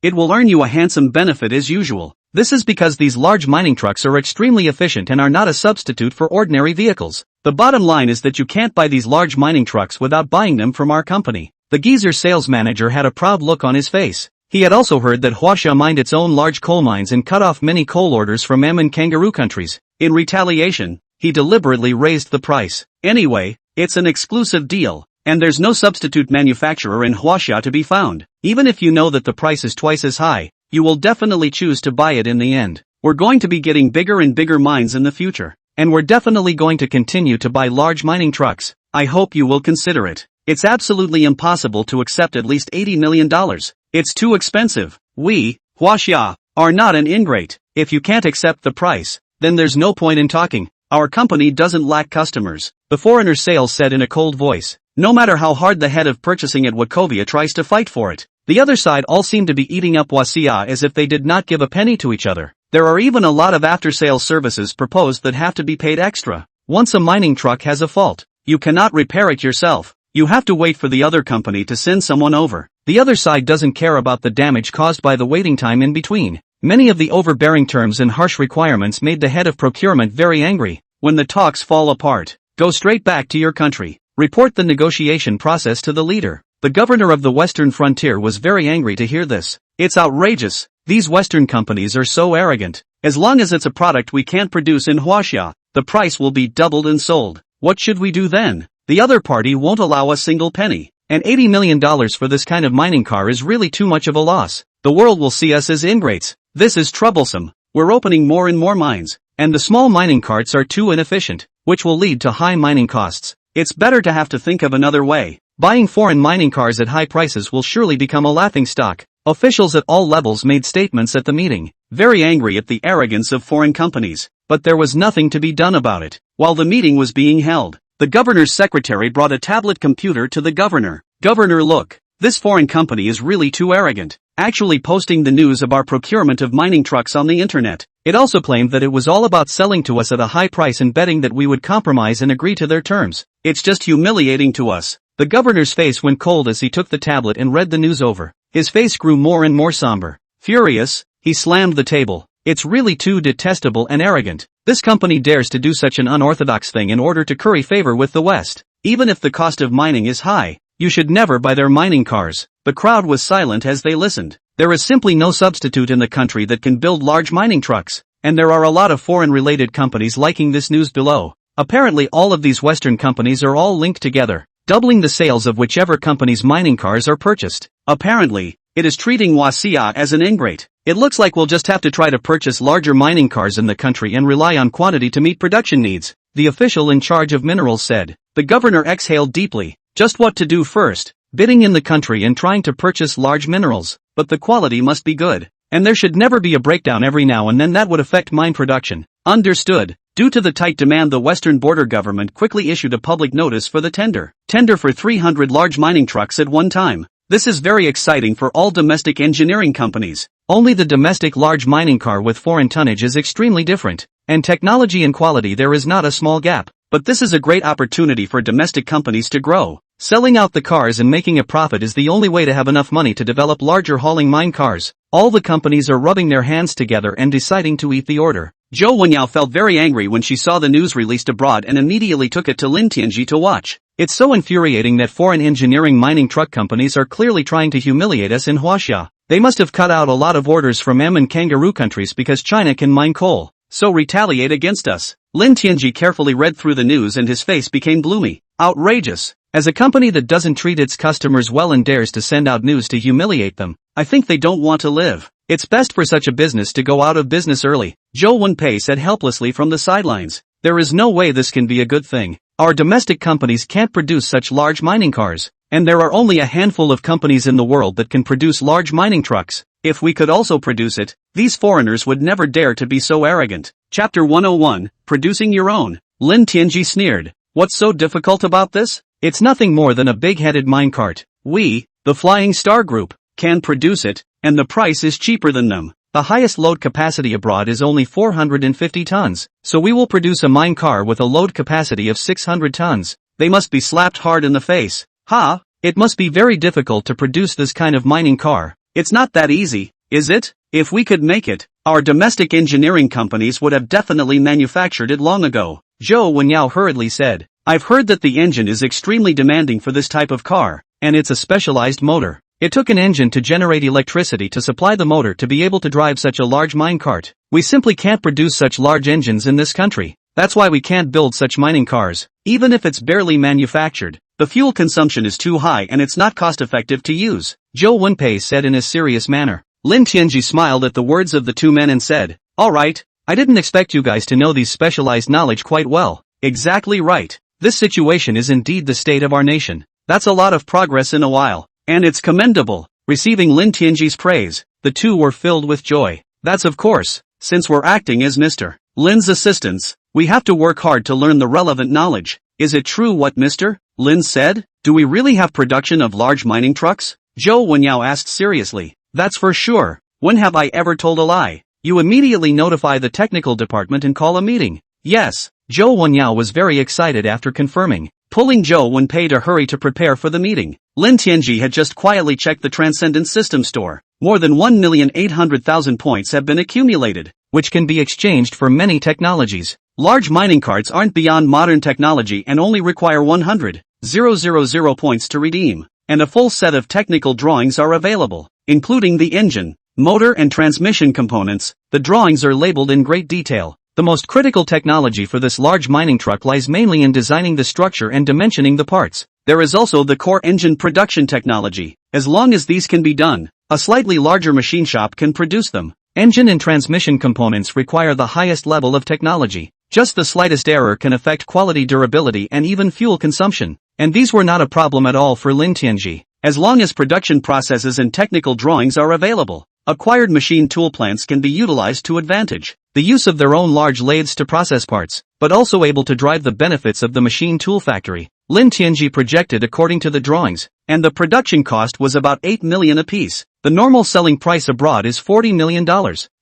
it will earn you a handsome benefit as usual. This is because these large mining trucks are extremely efficient and are not a substitute for ordinary vehicles. The bottom line is that you can't buy these large mining trucks without buying them from our company. The geezer sales manager had a proud look on his face. He had also heard that Huaxia mined its own large coal mines and cut off many coal orders from Ammon kangaroo countries. In retaliation, he deliberately raised the price. Anyway, it's an exclusive deal, and there's no substitute manufacturer in Huaxia to be found. Even if you know that the price is twice as high, you will definitely choose to buy it in the end. We're going to be getting bigger and bigger mines in the future, and we're definitely going to continue to buy large mining trucks. I hope you will consider it. It's absolutely impossible to accept at least $80 million. It's too expensive. We, Huaxia, are not an ingrate. If you can't accept the price, then there's no point in talking. Our company doesn't lack customers. The foreigner sales said in a cold voice. No matter how hard the head of purchasing at Wachovia tries to fight for it, the other side all seem to be eating up Huaxia as if they did not give a penny to each other. There are even a lot of after-sales services proposed that have to be paid extra. Once a mining truck has a fault, you cannot repair it yourself. You have to wait for the other company to send someone over. The other side doesn't care about the damage caused by the waiting time in between. Many of the overbearing terms and harsh requirements made the head of procurement very angry. When the talks fall apart, go straight back to your country. Report the negotiation process to the leader. The governor of the Western Frontier was very angry to hear this. It's outrageous. These Western companies are so arrogant. As long as it's a product we can't produce in Huaxia, the price will be doubled and sold. What should we do then? The other party won't allow a single penny. And $80 million for this kind of mining car is really too much of a loss. The world will see us as ingrates. This is troublesome. We're opening more and more mines, and the small mining carts are too inefficient, which will lead to high mining costs. It's better to have to think of another way. Buying foreign mining cars at high prices will surely become a laughingstock. Officials at all levels made statements at the meeting, very angry at the arrogance of foreign companies, but there was nothing to be done about it. While the meeting was being held, the governor's secretary brought a tablet computer to the governor. Governor, look, this foreign company is really too arrogant, actually posting the news of our procurement of mining trucks on the internet. It also claimed that it was all about selling to us at a high price and betting that we would compromise and agree to their terms. It's just humiliating to us. The governor's face went cold as he took the tablet and read the news over. His face grew more and more somber. Furious, he slammed the table. It's really too detestable and arrogant. This company dares to do such an unorthodox thing in order to curry favor with the West. Even if the cost of mining is high, you should never buy their mining cars. The crowd was silent as they listened. There is simply no substitute in the country that can build large mining trucks, and there are a lot of foreign-related companies liking this news below. Apparently all of these Western companies are all linked together, doubling the sales of whichever company's mining cars are purchased. Apparently, it is treating Huaxia as an ingrate. It looks like we'll just have to try to purchase larger mining cars in the country and rely on quantity to meet production needs, the official in charge of minerals said. The governor exhaled deeply. Just what to do first, bidding in the country and trying to purchase large minerals, but the quality must be good, and there should never be a breakdown every now and then that would affect mine production. Understood. Due to the tight demand, the Western border government quickly issued a public notice for the tender for 300 large mining trucks at one time. This is very exciting for all domestic engineering companies. Only the domestic large mining car with foreign tonnage is extremely different, and technology and quality there is not a small gap. But this is a great opportunity for domestic companies to grow. Selling out the cars and making a profit is the only way to have enough money to develop larger hauling mine cars. All the companies are rubbing their hands together and deciding to eat the order. Zhou Wenyao felt very angry when she saw the news released abroad and immediately took it to Lin Tianji to watch. It's so infuriating that foreign engineering mining truck companies are clearly trying to humiliate us in Huaxia. They must have cut out a lot of orders from M and kangaroo countries because China can mine coal, so retaliate against us. Lin Tianji carefully read through the news and his face became gloomy. Outrageous. As a company that doesn't treat its customers well and dares to send out news to humiliate them, I think they don't want to live. It's best for such a business to go out of business early, Zhou Wenpei said helplessly from the sidelines. There is no way this can be a good thing. Our domestic companies can't produce such large mining cars, and there are only a handful of companies in the world that can produce large mining trucks. If we could also produce it, these foreigners would never dare to be so arrogant. Chapter 101, Producing Your Own. Lin Tianji sneered. What's so difficult about this? It's nothing more than a big-headed minecart. We, the Flying Star Group, can produce it, and the price is cheaper than them. The highest load capacity abroad is only 450 tons, so we will produce a mine car with a load capacity of 600 tons. They must be slapped hard in the face. Ha! It must be very difficult to produce this kind of mining car. It's not that easy, is it? If we could make it, our domestic engineering companies would have definitely manufactured it long ago. Zhou Wenyao hurriedly said. I've heard that the engine is extremely demanding for this type of car, and it's a specialized motor. It took an engine to generate electricity to supply the motor to be able to drive such a large minecart. We simply can't produce such large engines in this country. That's why we can't build such mining cars. Even if it's barely manufactured, the fuel consumption is too high and it's not cost-effective to use, Zhou Wenpei said in a serious manner. Lin Tianji smiled at the words of the two men and said, Alright, I didn't expect you guys to know these specialized knowledge quite well. Exactly right. This situation is indeed the state of our nation. That's a lot of progress in a while, and it's commendable. Receiving Lin Tianji's praise, the two were filled with joy. That's of course, since we're acting as Mr. Lin's assistants, we have to work hard to learn the relevant knowledge. Is it true what Mr. Lin said? Do we really have production of large mining trucks? Zhou Wenyao asked seriously. That's for sure. When have I ever told a lie? You immediately notify the technical department and call a meeting. Yes. Zhou Wenyao was very excited after confirming, pulling Zhou Wenpei to hurry to prepare for the meeting. Lin Tianji had just quietly checked the Transcendent System store. More than 1,800,000 points have been accumulated, which can be exchanged for many technologies. Large mining carts aren't beyond modern technology and only require 100,000 points to redeem, and a full set of technical drawings are available, including the engine, motor and transmission components. The drawings are labeled in great detail. The most critical technology for this large mining truck lies mainly in designing the structure and dimensioning the parts. There is also the core engine production technology. As long as these can be done, a slightly larger machine shop can produce them. Engine and transmission components require the highest level of technology. Just the slightest error can affect quality, durability and even fuel consumption. And these were not a problem at all for Lin Tianji. As long as production processes and technical drawings are available, acquired machine tool plants can be utilized to advantage. The use of their own large lathes to process parts, but also able to drive the benefits of the machine tool factory. Lin Tianji projected according to the drawings, and the production cost was about 8 million apiece. The normal selling price abroad is $40 million.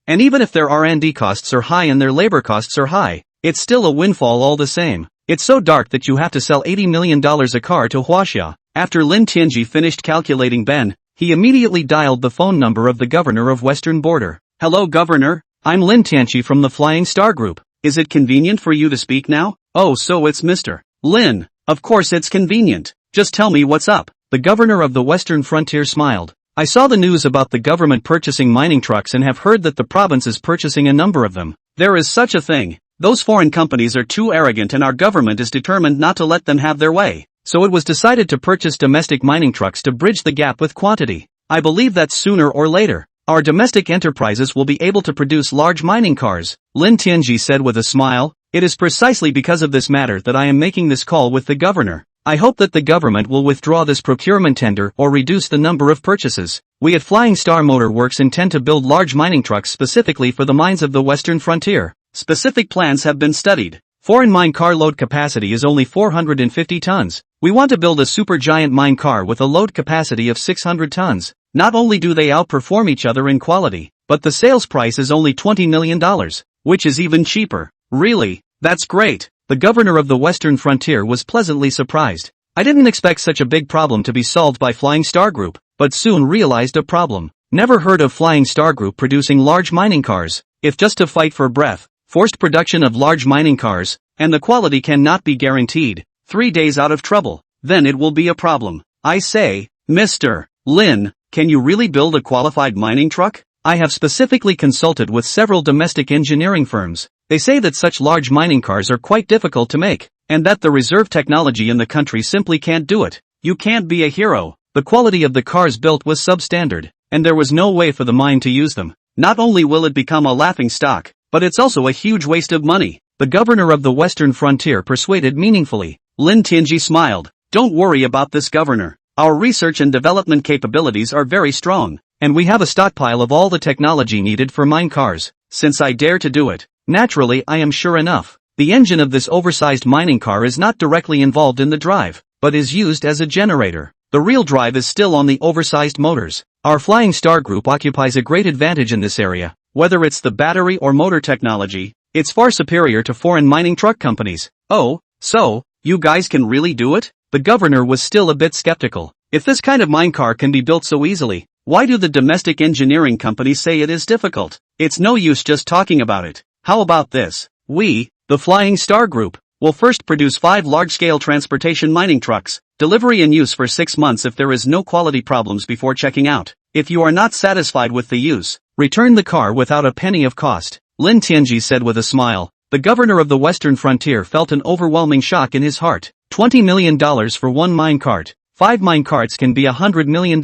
And even if their R&D costs are high and their labor costs are high, it's still a windfall all the same. It's so dark that you have to sell $80 million a car to Huaxia. After Lin Tianji finished calculating Ben, he immediately dialed the phone number of the governor of Western Border. Hello governor, I'm Lin Tianji from the Flying Star Group. Is it convenient for you to speak now? Oh, so it's Mr. Lin. Of course it's convenient. Just tell me what's up. The governor of the Western Frontier smiled. I saw the news about the government purchasing mining trucks and have heard that the province is purchasing a number of them. There is such a thing. Those foreign companies are too arrogant and our government is determined not to let them have their way. So it was decided to purchase domestic mining trucks to bridge the gap with quantity. I believe that sooner or later, our domestic enterprises will be able to produce large mining cars, Lin Tianji said with a smile. It is precisely because of this matter that I am making this call with the governor. I hope that the government will withdraw this procurement tender or reduce the number of purchases. We at Flying Star Motor Works intend to build large mining trucks specifically for the mines of the Western Frontier. Specific plans have been studied. Foreign mine car load capacity is only 450 tons. We want to build a supergiant mine car with a load capacity of 600 tons. Not only do they outperform each other in quality, but the sales price is only $20 million, which is even cheaper. Really? That's great. The governor of the Western Frontier was pleasantly surprised. I didn't expect such a big problem to be solved by Flying Star Group, but soon realized a problem. Never heard of Flying Star Group producing large mining cars. If just to fight for breath, forced production of large mining cars, and the quality cannot be guaranteed, 3 days out of trouble, then it will be a problem. I say, Mr. Lin, can you really build a qualified mining truck? I have specifically consulted with several domestic engineering firms. They say that such large mining cars are quite difficult to make, and that the reserve technology in the country simply can't do it. You can't be a hero. The quality of the cars built was substandard, and there was no way for the mine to use them. Not only will it become a laughing stock, but it's also a huge waste of money. The governor of the Western Frontier persuaded meaningfully. Lin Tianji smiled. Don't worry about this, governor. Our research and development capabilities are very strong, and we have a stockpile of all the technology needed for mine cars. Since I dare to do it, naturally I am sure enough. The engine of this oversized mining car is not directly involved in the drive, but is used as a generator. The real drive is still on the oversized motors. Our Flying Star Group occupies a great advantage in this area. Whether it's the battery or motor technology, it's far superior to foreign mining truck companies. Oh, so, you guys can really do it? The governor was still a bit skeptical. If this kind of mine car can be built so easily, why do the domestic engineering companies say it is difficult? It's no use just talking about it. How about this? We, the Flying Star Group, will first produce 5 large-scale transportation mining trucks, delivery and use for 6 months if there is no quality problems before checking out. If you are not satisfied with the use, return the car without a penny of cost, Lin Tianji said with a smile. The governor of the Western Frontier felt an overwhelming shock in his heart. $20 million for one mine cart. 5 mine carts can be $100 million.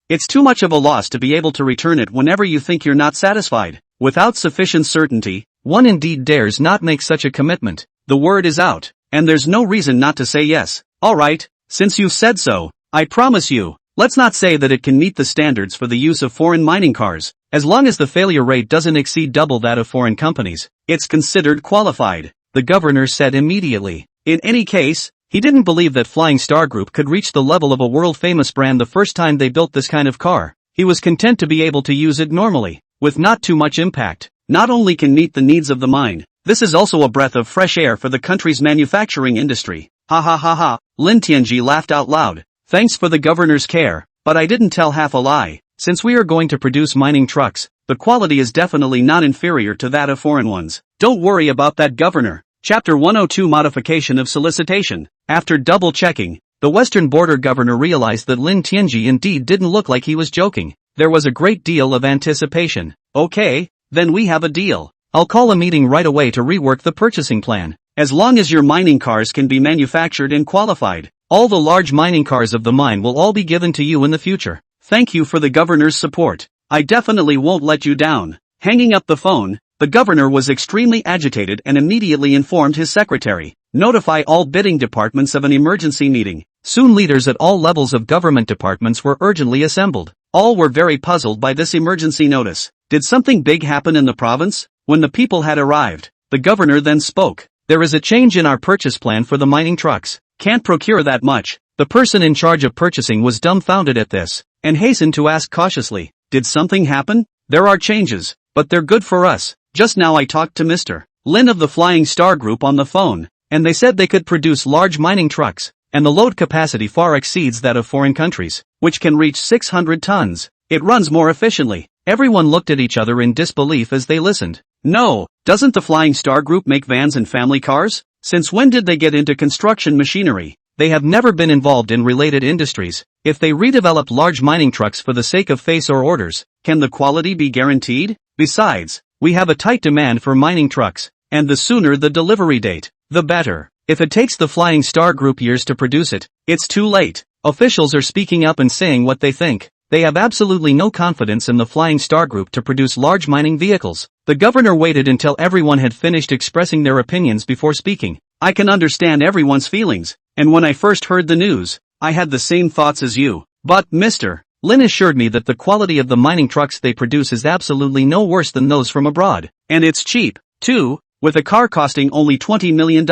It's too much of a loss to be able to return it whenever you think you're not satisfied. Without sufficient certainty, one indeed dares not make such a commitment. The word is out, and there's no reason not to say yes. Alright, since you've said so, I promise you, let's not say that it can meet the standards for the use of foreign mining cars. As long as the failure rate doesn't exceed double that of foreign companies, it's considered qualified, the governor said immediately. In any case, he didn't believe that Flying Star Group could reach the level of a world-famous brand the first time they built this kind of car. He was content to be able to use it normally, with not too much impact. Not only can meet the needs of the mine, this is also a breath of fresh air for the country's manufacturing industry. Ha ha ha ha, Lin Tianji laughed out loud. Thanks for the governor's care, but I didn't tell half a lie. Since we are going to produce mining trucks, the quality is definitely not inferior to that of foreign ones. Don't worry about that, governor. Chapter 102 Modification of Solicitation. After double-checking, the Western Border governor realized that Lin Tianji indeed didn't look like he was joking. There was a great deal of anticipation. Okay, then we have a deal. I'll call a meeting right away to rework the purchasing plan. As long as your mining cars can be manufactured and qualified, all the large mining cars of the mine will all be given to you in the future. Thank you for the governor's support. I definitely won't let you down. Hanging up the phone, the governor was extremely agitated and immediately informed his secretary. Notify all bidding departments of an emergency meeting. Soon leaders at all levels of government departments were urgently assembled. All were very puzzled by this emergency notice. Did something big happen in the province? When the people had arrived, the governor then spoke. There is a change in our purchase plan for the mining trucks. Can't procure that much. The person in charge of purchasing was dumbfounded at this, and hastened to ask cautiously, did something happen? There are changes, but they're good for us. Just now I talked to Mr. Lin of the Flying Star Group on the phone, and they said they could produce large mining trucks, and the load capacity far exceeds that of foreign countries, which can reach 600 tons. It runs more efficiently. Everyone looked at each other in disbelief as they listened. No, doesn't the Flying Star Group make vans and family cars? Since when did they get into construction machinery? They have never been involved in related industries. If they redevelop large mining trucks for the sake of face or orders, can the quality be guaranteed? Besides, we have a tight demand for mining trucks, and the sooner the delivery date, the better. If it takes the Flying Star Group years to produce it, it's too late. Officials are speaking up and saying what they think. They have absolutely no confidence in the Flying Star Group to produce large mining vehicles. The governor waited until everyone had finished expressing their opinions before speaking. I can understand everyone's feelings, and when I first heard the news, I had the same thoughts as you. But Mr. Lin assured me that the quality of the mining trucks they produce is absolutely no worse than those from abroad. And it's cheap, too, with a car costing only $20 million.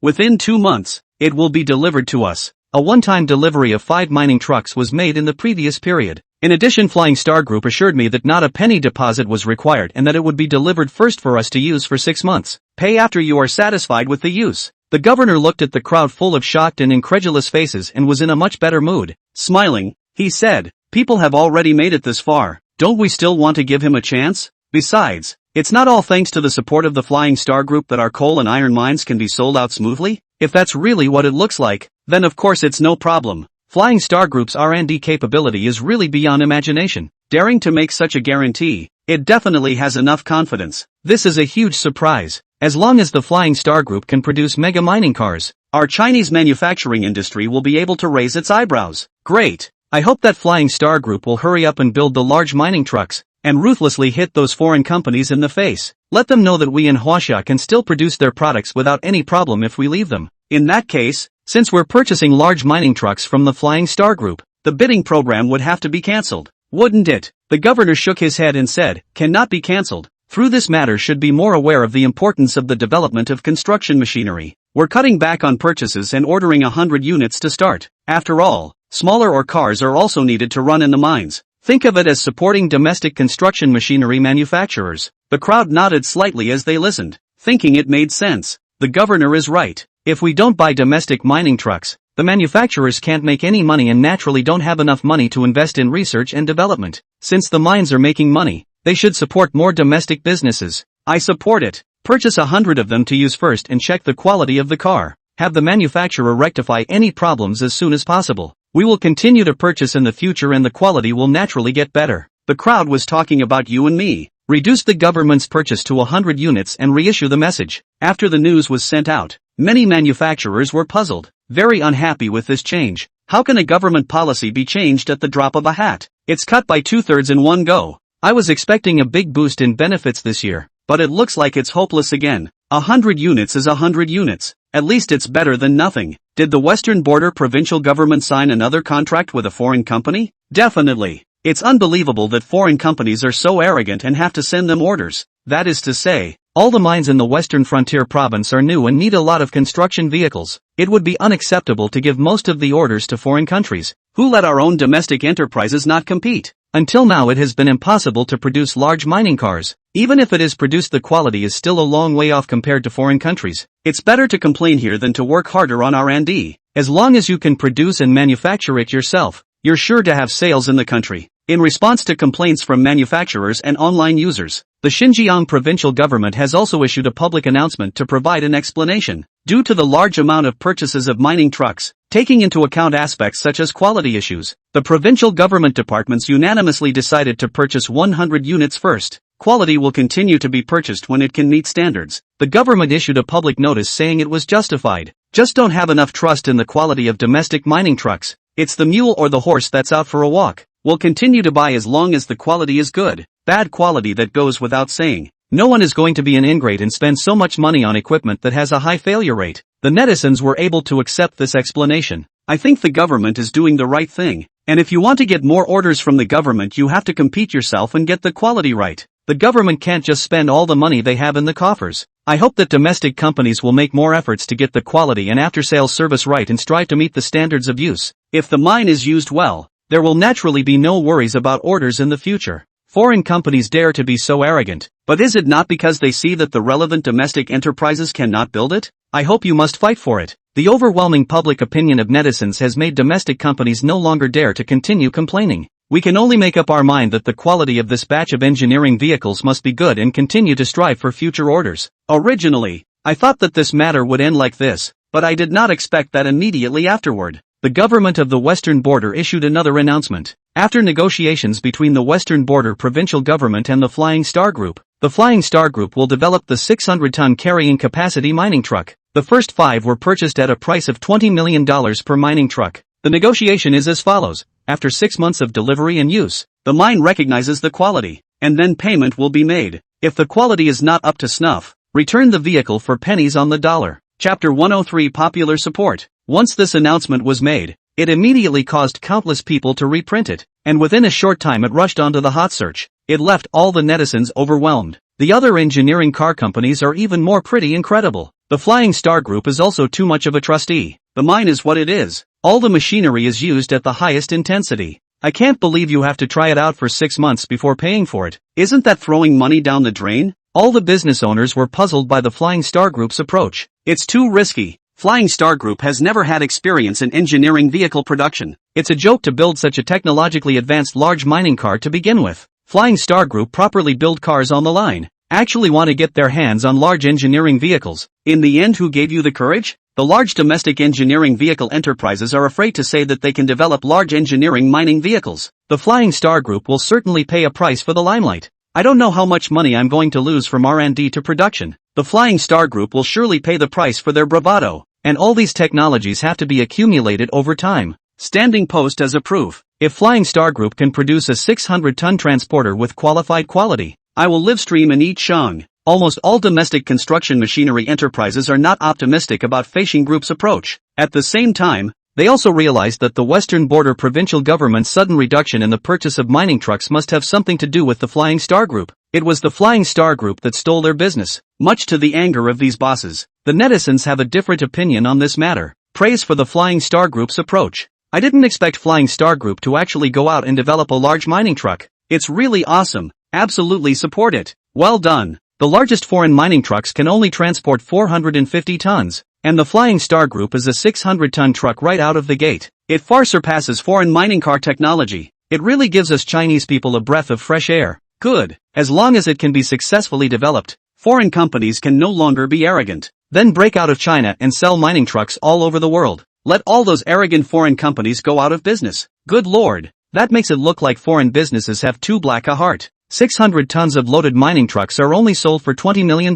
Within 2 months, it will be delivered to us. A one-time delivery of 5 mining trucks was made in the previous period. In addition, Flying Star Group assured me that not a penny deposit was required and that it would be delivered first for us to use for 6 months. Pay after you are satisfied with the use. The governor looked at the crowd full of shocked and incredulous faces and was in a much better mood. Smiling, he said, people have already made it this far. don't we still want to give him a chance? Besides, it's not all thanks to the support of the Flying Star Group that our coal and iron mines can be sold out smoothly. If that's really what it looks like, then of course it's no problem. Flying Star Group's R&D capability is really beyond imagination. Daring to make such a guarantee, it definitely has enough confidence. This is a huge surprise. As long as the Flying Star Group can produce mega mining cars, our Chinese manufacturing industry will be able to raise its eyebrows. Great. I hope that Flying Star Group will hurry up and build the large mining trucks, and ruthlessly hit those foreign companies in the face. Let them know that we in Huaxia can still produce their products without any problem if we leave them. In that case, since we're purchasing large mining trucks from the Flying Star Group, the bidding program would have to be cancelled. Wouldn't it? The governor shook his head and said, cannot be cancelled. Through this matter should be more aware of the importance of the development of construction machinery. We're cutting back on purchases and ordering 100 units to start. After all, smaller ore cars are also needed to run in the mines. Think of it as supporting domestic construction machinery manufacturers. The crowd nodded slightly as they listened, thinking it made sense. The governor is right. If we don't buy domestic mining trucks, the manufacturers can't make any money and naturally don't have enough money to invest in research and development. Since the mines are making money, they should support more domestic businesses. I support it. Purchase 100 of them to use first and check the quality of the car. Have the manufacturer rectify any problems as soon as possible. We will continue to purchase in the future and the quality will naturally get better. The crowd was talking about you and me. Reduce the government's purchase to 100 units and reissue the message. After the news was sent out, many manufacturers were puzzled, very unhappy with this change. How can a government policy be changed at the drop of a hat? It's cut by 2/3 in one go. I was expecting a big boost in benefits this year, but it looks like it's hopeless again. 100 units is 100 units. At least it's better than nothing. Did the Western Border provincial government sign another contract with a foreign company? Definitely. It's unbelievable that foreign companies are so arrogant and have to send them orders. That is to say, all the mines in the Western Frontier province are new and need a lot of construction vehicles. It would be unacceptable to give most of the orders to foreign countries, who let our own domestic enterprises not compete. Until now it has been impossible to produce large mining cars. Even if it is produced, the quality is still a long way off compared to foreign countries. It's better to complain here than to work harder on R&D. As long as you can produce and manufacture it yourself, you're sure to have sales in the country. In response to complaints from manufacturers and online users, the Xinjiang provincial government has also issued a public announcement to provide an explanation. Due to the large amount of purchases of mining trucks, taking into account aspects such as quality issues, the provincial government departments unanimously decided to purchase 100 units first. Quality will continue to be purchased when it can meet standards. The government issued a public notice saying it was justified. Just don't have enough trust in the quality of domestic mining trucks. It's the mule or the horse that's out for a walk. We'll continue to buy as long as the quality is good. Bad quality, that goes without saying. No one is going to be an ingrate and spend so much money on equipment that has a high failure rate. The netizens were able to accept this explanation. I think the government is doing the right thing. And if you want to get more orders from the government, you have to compete yourself and get the quality right. The government can't just spend all the money they have in the coffers. I hope that domestic companies will make more efforts to get the quality and after-sales service right and strive to meet the standards of use. If the mine is used well, there will naturally be no worries about orders in the future. Foreign companies dare to be so arrogant, but is it not because they see that the relevant domestic enterprises cannot build it? I hope you must fight for it. The overwhelming public opinion of netizens has made domestic companies no longer dare to continue complaining. We can only make up our mind that the quality of this batch of engineering vehicles must be good and continue to strive for future orders. Originally, I thought that this matter would end like this, but I did not expect that immediately afterward. The government of the Western Border issued another announcement. After negotiations between the Western Border provincial government and the Flying Star Group, the Flying Star Group will develop the 600-ton carrying capacity mining truck. The first 5 were purchased at a price of $20 million per mining truck. The negotiation is as follows. After 6 months of delivery and use, the mine recognizes the quality, and then payment will be made. If the quality is not up to snuff, return the vehicle for pennies on the dollar. Chapter 103, Popular Support. Once this announcement was made, it immediately caused countless people to reprint it, and within a short time it rushed onto the hot search. It left all the netizens overwhelmed. The other engineering car companies are even more pretty incredible. The Flying Star Group is also too much of a trustee. The mine is what it is. All the machinery is used at the highest intensity. I can't believe you have to try it out for 6 months before paying for it. Isn't that throwing money down the drain? All the business owners were puzzled by the Flying Star Group's approach. It's too risky. Flying Star Group has never had experience in engineering vehicle production. It's a joke to build such a technologically advanced large mining car to begin with. Flying Star Group properly build cars on the line, actually want to get their hands on large engineering vehicles. In the end, who gave you the courage? The large domestic engineering vehicle enterprises are afraid to say that they can develop large engineering mining vehicles. The Flying Star Group will certainly pay a price for the limelight. I don't know how much money I'm going to lose from R&D to production. The Flying Star Group will surely pay the price for their bravado, and all these technologies have to be accumulated over time. Standing post as a proof. If Flying Star Group can produce a 600-ton transporter with qualified quality, I will live stream and eat shang. Almost all domestic construction machinery enterprises are not optimistic about Flying Group's approach. At the same time, they also realize that the western border provincial government's sudden reduction in the purchase of mining trucks must have something to do with the Flying Star Group. It was the Flying Star Group that stole their business, much to the anger of these bosses. The netizens have a different opinion on this matter. Praise for the Flying Star Group's approach. I didn't expect Flying Star Group to actually go out and develop a large mining truck. It's really awesome. Absolutely support it. Well done. The largest foreign mining trucks can only transport 450 tons, and the Flying Star Group is a 600-ton truck right out of the gate. It far surpasses foreign mining car technology. It really gives us Chinese people a breath of fresh air. Good. As long as it can be successfully developed, foreign companies can no longer be arrogant. Then break out of China and sell mining trucks all over the world. Let all those arrogant foreign companies go out of business. Good lord. That makes it look like foreign businesses have too black a heart. 600 tons of loaded mining trucks are only sold for $20 million.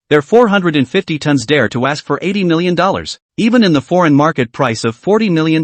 Their 450 tons dare to ask for $80 million. Even in the foreign market price of $40 million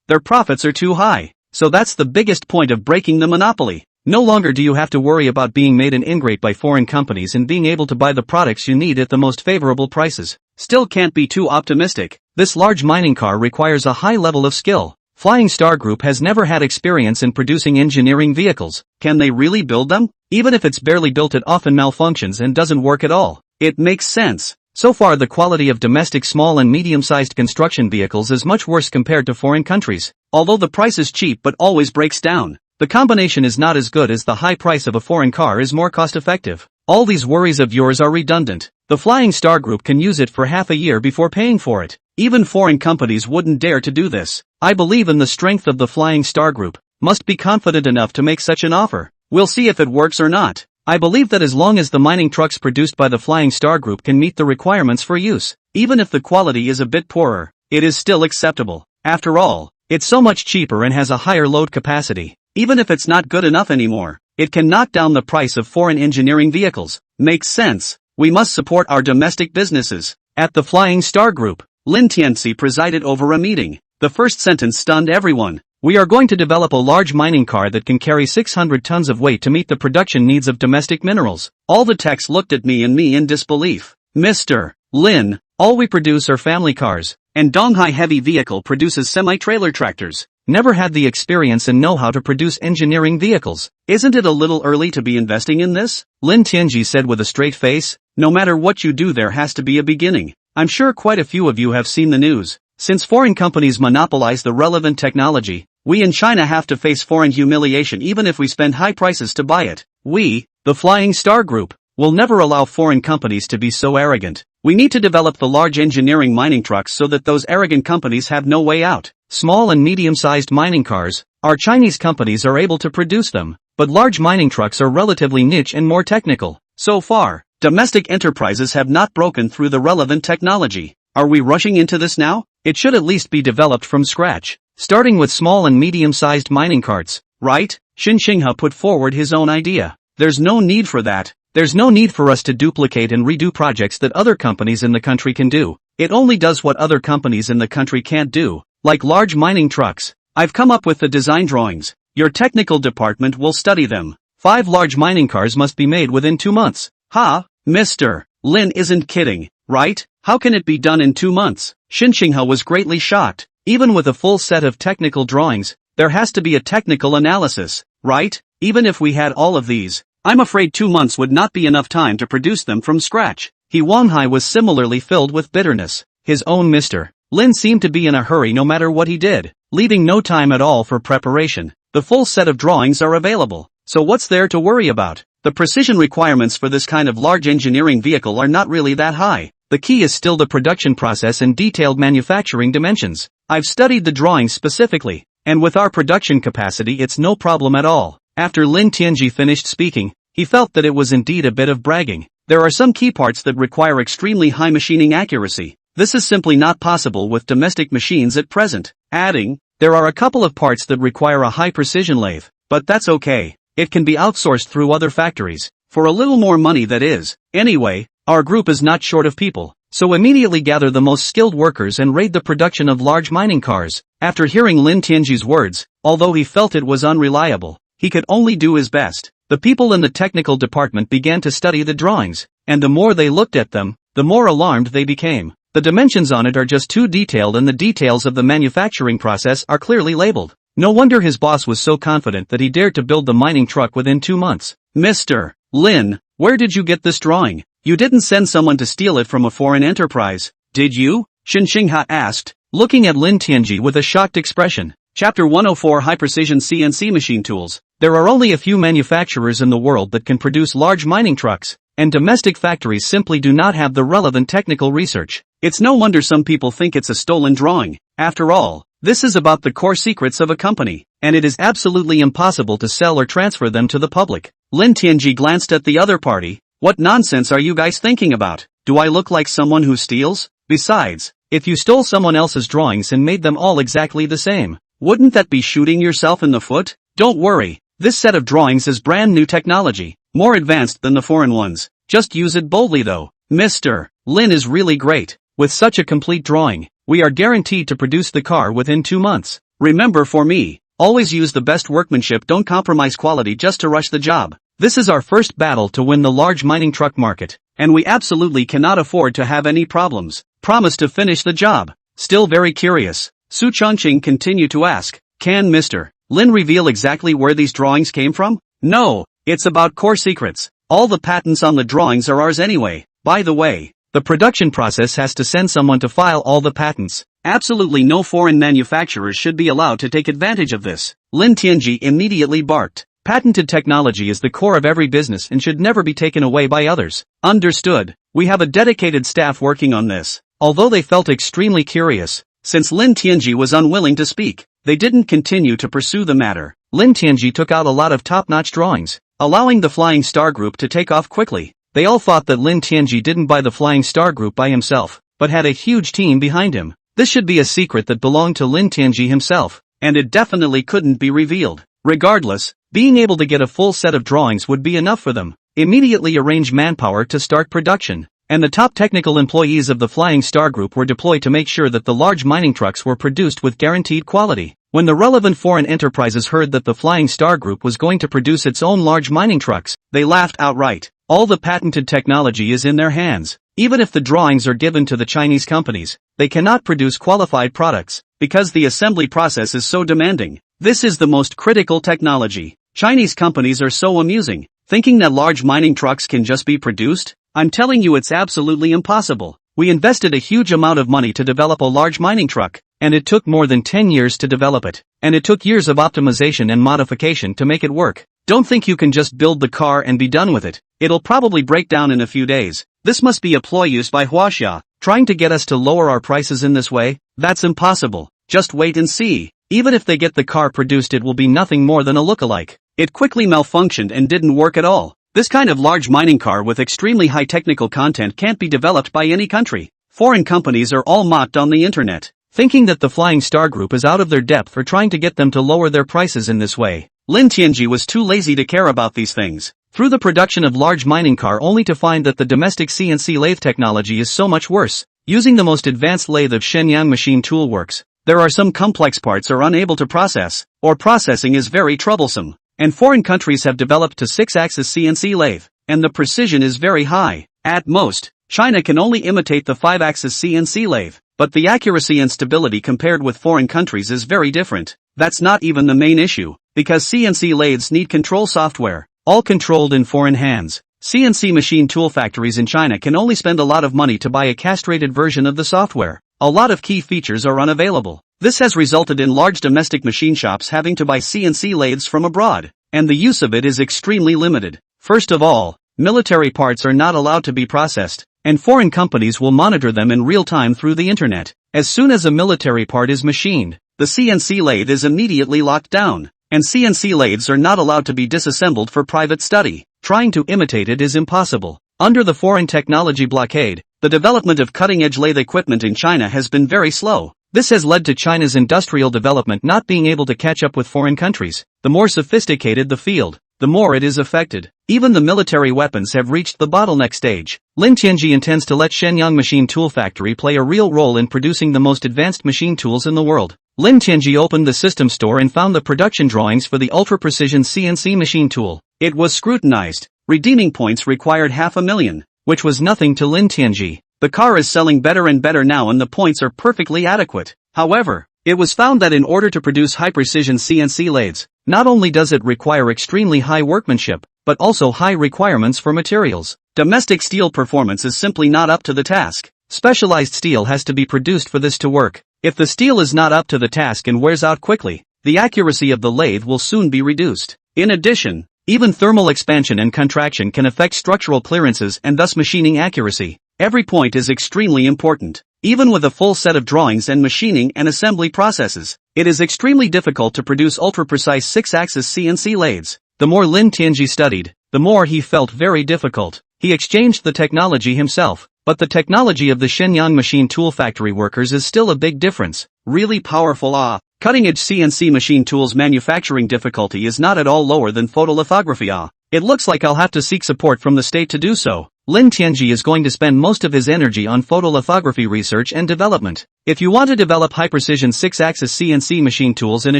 their profits are too high. So that's the biggest point of breaking the monopoly. No longer do you have to worry about being made an ingrate by foreign companies and being able to buy the products you need at the most favorable prices. Still can't be too optimistic. This large mining car requires a high level of skill. Flying Star Group has never had experience in producing engineering vehicles. Can they really build them? Even if it's barely built, it often malfunctions and doesn't work at all. It makes sense. So far, the quality of domestic small and medium-sized construction vehicles is much worse compared to foreign countries. Although the price is cheap but always breaks down, the combination is not as good as the high price of a foreign car is more cost-effective. All these worries of yours are redundant. The Flying Star Group can use it for half a year before paying for it. Even foreign companies wouldn't dare to do this. I believe in the strength of the Flying Star Group. Must be confident enough to make such an offer. We'll see if it works or not. I believe that as long as the mining trucks produced by the Flying Star Group can meet the requirements for use, even if the quality is a bit poorer, it is still acceptable. After all, it's so much cheaper and has a higher load capacity. Even if it's not good enough anymore, it can knock down the price of foreign engineering vehicles. Makes sense. We must support our domestic businesses. At the Flying Star Group, Lin Tianxi presided over a meeting. The first sentence stunned everyone. We are going to develop a large mining car that can carry 600 tons of weight to meet the production needs of domestic minerals. All the techs looked at me in disbelief. Mr. Lin, all we produce are family cars, and Donghai Heavy Vehicle produces semi-trailer tractors. Never had the experience and know-how to produce engineering vehicles. Isn't it a little early to be investing in this? Lin Tianji said with a straight face. No matter what you do, there has to be a beginning. I'm sure quite a few of you have seen the news. Since foreign companies monopolize the relevant technology, we in China have to face foreign humiliation even if we spend high prices to buy it. We, the Flying Star Group, will never allow foreign companies to be so arrogant. We need to develop the large engineering mining trucks so that those arrogant companies have no way out. Small and medium-sized mining cars, our Chinese companies are able to produce them, but large mining trucks are relatively niche and more technical. So far, domestic enterprises have not broken through the relevant technology. Are we rushing into this now? It should at least be developed from scratch, starting with small and medium-sized mining carts, right? Xin Xinghe put forward his own idea. There's no need for that. There's no need for us to duplicate and redo projects that other companies in the country can do. It only does what other companies in the country can't do, like large mining trucks. I've come up with the design drawings. Your technical department will study them. 5 large mining cars must be made within 2 months. Ha, Mr. Lin isn't kidding, right? How can it be done in 2 months? Xin Xinghe was greatly shocked. Even with a full set of technical drawings, there has to be a technical analysis, right? Even if we had all of these, I'm afraid 2 months would not be enough time to produce them from scratch. He Wanghai was similarly filled with bitterness. His own Mr. Lin seemed to be in a hurry no matter what he did, leaving no time at all for preparation. The full set of drawings are available, so what's there to worry about? The precision requirements for this kind of large engineering vehicle are not really that high. The key is still the production process and detailed manufacturing dimensions. I've studied the drawings specifically, and with our production capacity it's no problem at all. After Lin Tianji finished speaking, he felt that it was indeed a bit of bragging. There are some key parts that require extremely high machining accuracy. This is simply not possible with domestic machines at present. Adding, there are a couple of parts that require a high precision lathe, but that's okay. It can be outsourced through other factories. For a little more money, that is. Anyway, our group is not short of people, so immediately gather the most skilled workers and raid the production of large mining cars. After hearing Lin Tianji's words, although he felt it was unreliable, he could only do his best. The people in the technical department began to study the drawings, and the more they looked at them, the more alarmed they became. The dimensions on it are just too detailed and the details of the manufacturing process are clearly labeled. No wonder his boss was so confident that he dared to build the mining truck within 2 months. Mr. Lin, where did you get this drawing? You didn't send someone to steal it from a foreign enterprise, did you? Shen Xingha asked, looking at Lin Tianji with a shocked expression. Chapter 104 High Precision CNC Machine Tools. There are only a few manufacturers in the world that can produce large mining trucks, and domestic factories simply do not have the relevant technical research. It's no wonder some people think it's a stolen drawing. After all, this is about the core secrets of a company, and it is absolutely impossible to sell or transfer them to the public. Lin Tianji glanced at the other party. What nonsense are you guys thinking about? Do I look like someone who steals? Besides, if you stole someone else's drawings and made them all exactly the same, wouldn't that be shooting yourself in the foot? Don't worry, this set of drawings is brand new technology, more advanced than the foreign ones. Just use it boldly though. Mr. Lin is really great. With such a complete drawing, we are guaranteed to produce the car within 2 months. Remember, for me, always use the best workmanship, don't compromise quality just to rush the job. This is our first battle to win the large mining truck market, and we absolutely cannot afford to have any problems. Promise to finish the job. Still very curious, Su Chongqing continued to ask, can Mr. Lin reveal exactly where these drawings came from? No, it's about core secrets. All the patents on the drawings are ours anyway. By the way, the production process has to send someone to file all the patents. Absolutely no foreign manufacturers should be allowed to take advantage of this. Lin Tianji immediately barked. Patented technology is the core of every business and should never be taken away by others. Understood. We have a dedicated staff working on this. Although they felt extremely curious, since Lin Tianji was unwilling to speak, they didn't continue to pursue the matter. Lin Tianji took out a lot of top-notch drawings, allowing the Flying Star Group to take off quickly. They all thought that Lin Tianji didn't buy the Flying Star Group by himself, but had a huge team behind him. This should be a secret that belonged to Lin Tianji himself, and it definitely couldn't be revealed. Regardless, being able to get a full set of drawings would be enough for them. Immediately arrange manpower to start production, and the top technical employees of the Flying Star Group were deployed to make sure that the large mining trucks were produced with guaranteed quality. When the relevant foreign enterprises heard that the Flying Star Group was going to produce its own large mining trucks, they laughed outright. All the patented technology is in their hands. Even if the drawings are given to the Chinese companies, they cannot produce qualified products, because the assembly process is so demanding. This is the most critical technology. Chinese companies are so amusing, thinking that large mining trucks can just be produced. I'm telling you, it's absolutely impossible. We invested a huge amount of money to develop a large mining truck, and it took more than 10 years to develop it, and it took years of optimization and modification to make it work. Don't think you can just build the car and be done with it. It'll probably break down in a few days. This must be a ploy used by Huaxia, trying to get us to lower our prices in this way. That's impossible. Just wait and see. Even if they get the car produced, it will be nothing more than a look-alike. It quickly malfunctioned and didn't work at all. This kind of large mining car with extremely high technical content can't be developed by any country. Foreign companies are all mocked on the internet, thinking that the Flying Star Group is out of their depth or trying to get them to lower their prices in this way. Lin Tianji was too lazy to care about these things. Through the production of large mining car only to find that the domestic CNC lathe technology is so much worse. Using the most advanced lathe of Shenyang Machine Tool Works, there are some complex parts are unable to process, or processing is very troublesome. And foreign countries have developed a 6-axis CNC lathe, and the precision is very high. At most, China can only imitate the 5-axis CNC lathe, but the accuracy and stability compared with foreign countries is very different. That's not even the main issue, because CNC lathes need control software, all controlled in foreign hands. CNC machine tool factories in China can only spend a lot of money to buy a castrated version of the software. A lot of key features are unavailable. This has resulted in large domestic machine shops having to buy CNC lathes from abroad, and the use of it is extremely limited. First of all, military parts are not allowed to be processed, and foreign companies will monitor them in real time through the internet. As soon as a military part is machined, the CNC lathe is immediately locked down. and CNC lathes are not allowed to be disassembled for private study. Trying to imitate it is impossible. Under the foreign technology blockade, the development of cutting-edge lathe equipment in China has been very slow. This has led to China's industrial development not being able to catch up with foreign countries. The more sophisticated the field, the more it is affected. Even the military weapons have reached the bottleneck stage. Lin Tianji intends to let Shenyang Machine Tool Factory play a real role in producing the most advanced machine tools in the world. Lin Tianji opened the system store and found the production drawings for the ultra-precision CNC machine tool. It was scrutinized. Redeeming points required 500,000, which was nothing to Lin Tianji. The car is selling better and better now and the points are perfectly adequate. However, it was found that in order to produce high-precision CNC lathes, not only does it require extremely high workmanship, but also high requirements for materials. Domestic steel performance is simply not up to the task. Specialized steel has to be produced for this to work. If the steel is not up to the task and wears out quickly, the accuracy of the lathe will soon be reduced. In addition, even thermal expansion and contraction can affect structural clearances and thus machining accuracy. Every point is extremely important. Even with a full set of drawings and machining and assembly processes, it is extremely difficult to produce ultra-precise 6-axis CNC lathes. The more Lin Tianji studied, the more he felt very difficult. He exchanged the technology himself, but the technology of the Shenyang Machine Tool Factory workers is still a big difference. Really powerful. Cutting-edge CNC machine tools manufacturing difficulty is not at all lower than photolithography. It looks like I'll have to seek support from the state to do so. Lin Tianji is going to spend most of his energy on photolithography research and development. If you want to develop high-precision 6-axis CNC machine tools in a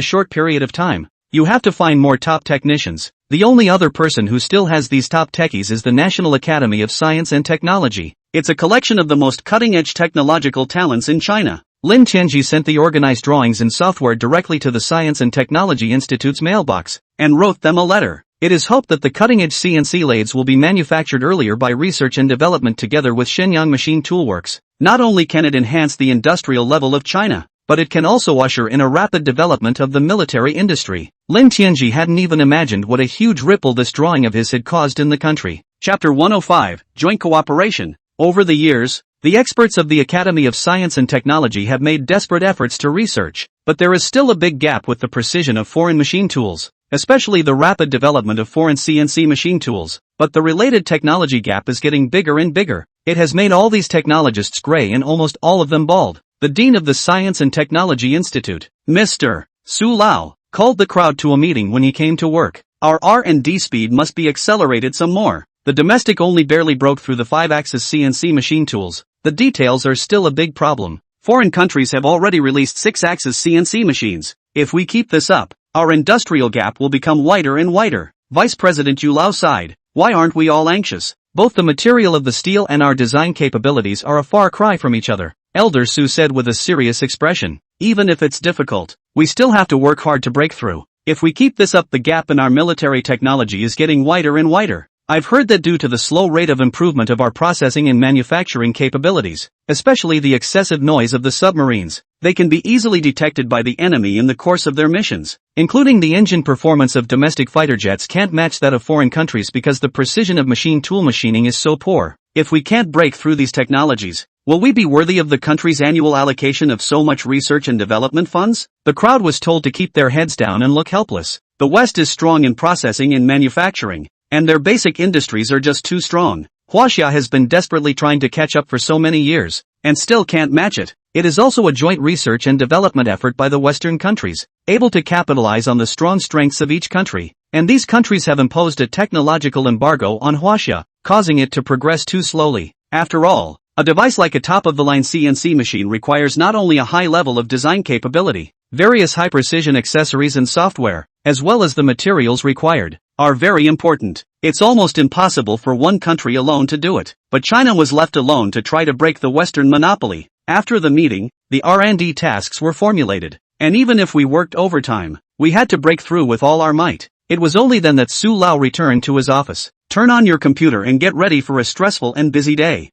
short period of time, you have to find more top technicians. The only other person who still has these top techies is the National Academy of Science and Technology. It's a collection of the most cutting-edge technological talents in China. Lin Tianji sent the organized drawings and software directly to the Science and Technology Institute's mailbox, and wrote them a letter. It is hoped that the cutting-edge CNC lathes will be manufactured earlier by research and development together with Shenyang Machine Tool Works. Not only can it enhance the industrial level of China, but it can also usher in a rapid development of the military industry. Lin Tianji hadn't even imagined what a huge ripple this drawing of his had caused in the country. Chapter 105, Joint Cooperation. Over the years, the experts of the Academy of Science and Technology have made desperate efforts to research, but there is still a big gap with the precision of foreign machine tools, especially the rapid development of foreign CNC machine tools. But the related technology gap is getting bigger and bigger. It has made all these technologists gray and almost all of them bald. The dean of the Science and Technology Institute, Mr. Su Lao, called the crowd to a meeting when he came to work. Our R&D speed must be accelerated some more. The domestic only barely broke through the 5-axis CNC machine tools. The details are still a big problem. Foreign countries have already released 6-axis CNC machines. If we keep this up, our industrial gap will become wider and wider. Vice President Yu Lao sighed. Why aren't we all anxious? Both the material of the steel and our design capabilities are a far cry from each other. Elder Su said with a serious expression. Even if it's difficult, we still have to work hard to break through. If we keep this up, the gap in our military technology is getting wider and wider. I've heard that due to the slow rate of improvement of our processing and manufacturing capabilities, especially the excessive noise of the submarines, they can be easily detected by the enemy in the course of their missions. Including the engine performance of domestic fighter jets can't match that of foreign countries because the precision of machine tool machining is so poor. If we can't break through these technologies, will we be worthy of the country's annual allocation of so much research and development funds? The crowd was told to keep their heads down and look helpless. The West is strong in processing and manufacturing, and their basic industries are just too strong. Huaxia has been desperately trying to catch up for so many years, and still can't match it. It is also a joint research and development effort by the Western countries, able to capitalize on the strong strengths of each country, and these countries have imposed a technological embargo on Huaxia, causing it to progress too slowly. After all, a device like a top-of-the-line CNC machine requires not only a high level of design capability, various high-precision accessories and software, as well as the materials required, are very important. It's almost impossible for one country alone to do it. But China was left alone to try to break the Western monopoly. After the meeting, the R&D tasks were formulated, and even if we worked overtime, we had to break through with all our might. It was only then that Su Lao returned to his office. Turn on your computer and get ready for a stressful and busy day.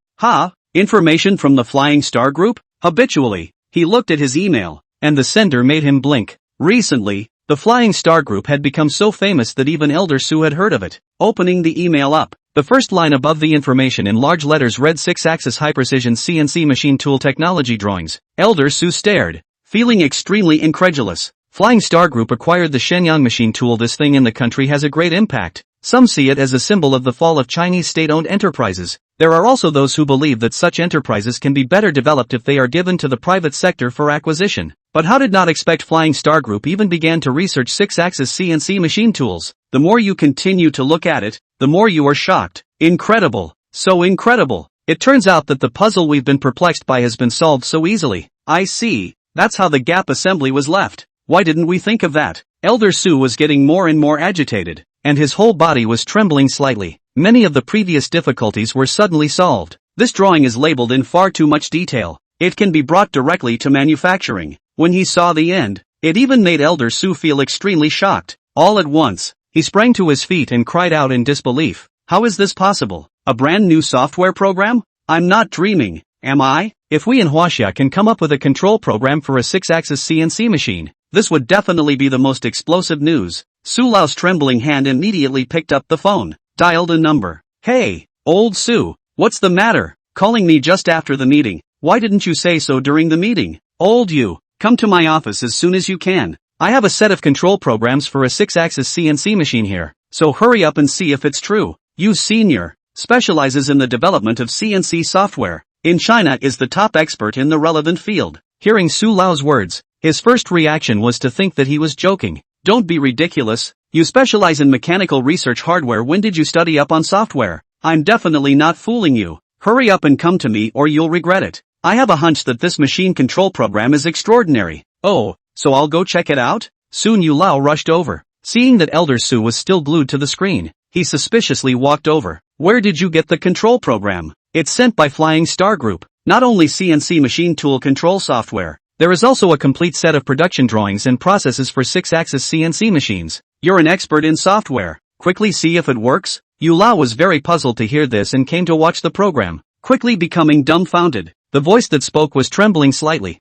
Information from the Flying Star Group? Habitually, he looked at his email, and the sender made him blink. Recently, the Flying Star Group had become so famous that even Elder Su had heard of it. Opening the email up, the first line above the information in large letters read 6-axis high-precision CNC machine tool technology drawings. Elder Su stared, feeling extremely incredulous. Flying Star Group acquired the Shenyang machine tool. This thing in the country has a great impact. Some see it as a symbol of the fall of Chinese state-owned enterprises. There are also those who believe that such enterprises can be better developed if they are given to the private sector for acquisition. But how did not expect Flying Star Group even began to research 6-axis CNC machine tools? The more you continue to look at it, the more you are shocked. Incredible. So incredible. It turns out that the puzzle we've been perplexed by has been solved so easily. I see. That's how the gap assembly was left. Why didn't we think of that? Elder Su was getting more and more agitated, and his whole body was trembling slightly. Many of the previous difficulties were suddenly solved. This drawing is labeled in far too much detail. It can be brought directly to manufacturing. When he saw the end, it even made Elder Su feel extremely shocked. All at once, he sprang to his feet and cried out in disbelief. How is this possible? A brand new software program? I'm not dreaming, am I? If we in Huaxia can come up with a control program for a 6-axis CNC machine, this would definitely be the most explosive news. Su Lao's trembling hand immediately picked up the phone, dialed a number. Hey, old Su, what's the matter? Calling me just after the meeting. Why didn't you say so during the meeting? Old you, come to my office as soon as you can. I have a set of control programs for a 6-axis CNC machine here, so hurry up and see if it's true. You senior, specializes in the development of CNC software. In China is the top expert in the relevant field. Hearing Su Lao's words, his first reaction was to think that he was joking. Don't be ridiculous. You specialize in mechanical research hardware. When did you study up on software? I'm definitely not fooling you. Hurry up and come to me or you'll regret it. I have a hunch that this machine control program is extraordinary. Oh, so I'll go check it out? Soon Yu Lao rushed over. Seeing that Elder Su was still glued to the screen, he suspiciously walked over. Where did you get the control program? It's sent by Flying Star Group. Not only CNC machine tool control software, there is also a complete set of production drawings and processes for 6-axis CNC machines. You're an expert in software. Quickly see if it works? Yu Lao was very puzzled to hear this and came to watch the program, quickly becoming dumbfounded. The voice that spoke was trembling slightly.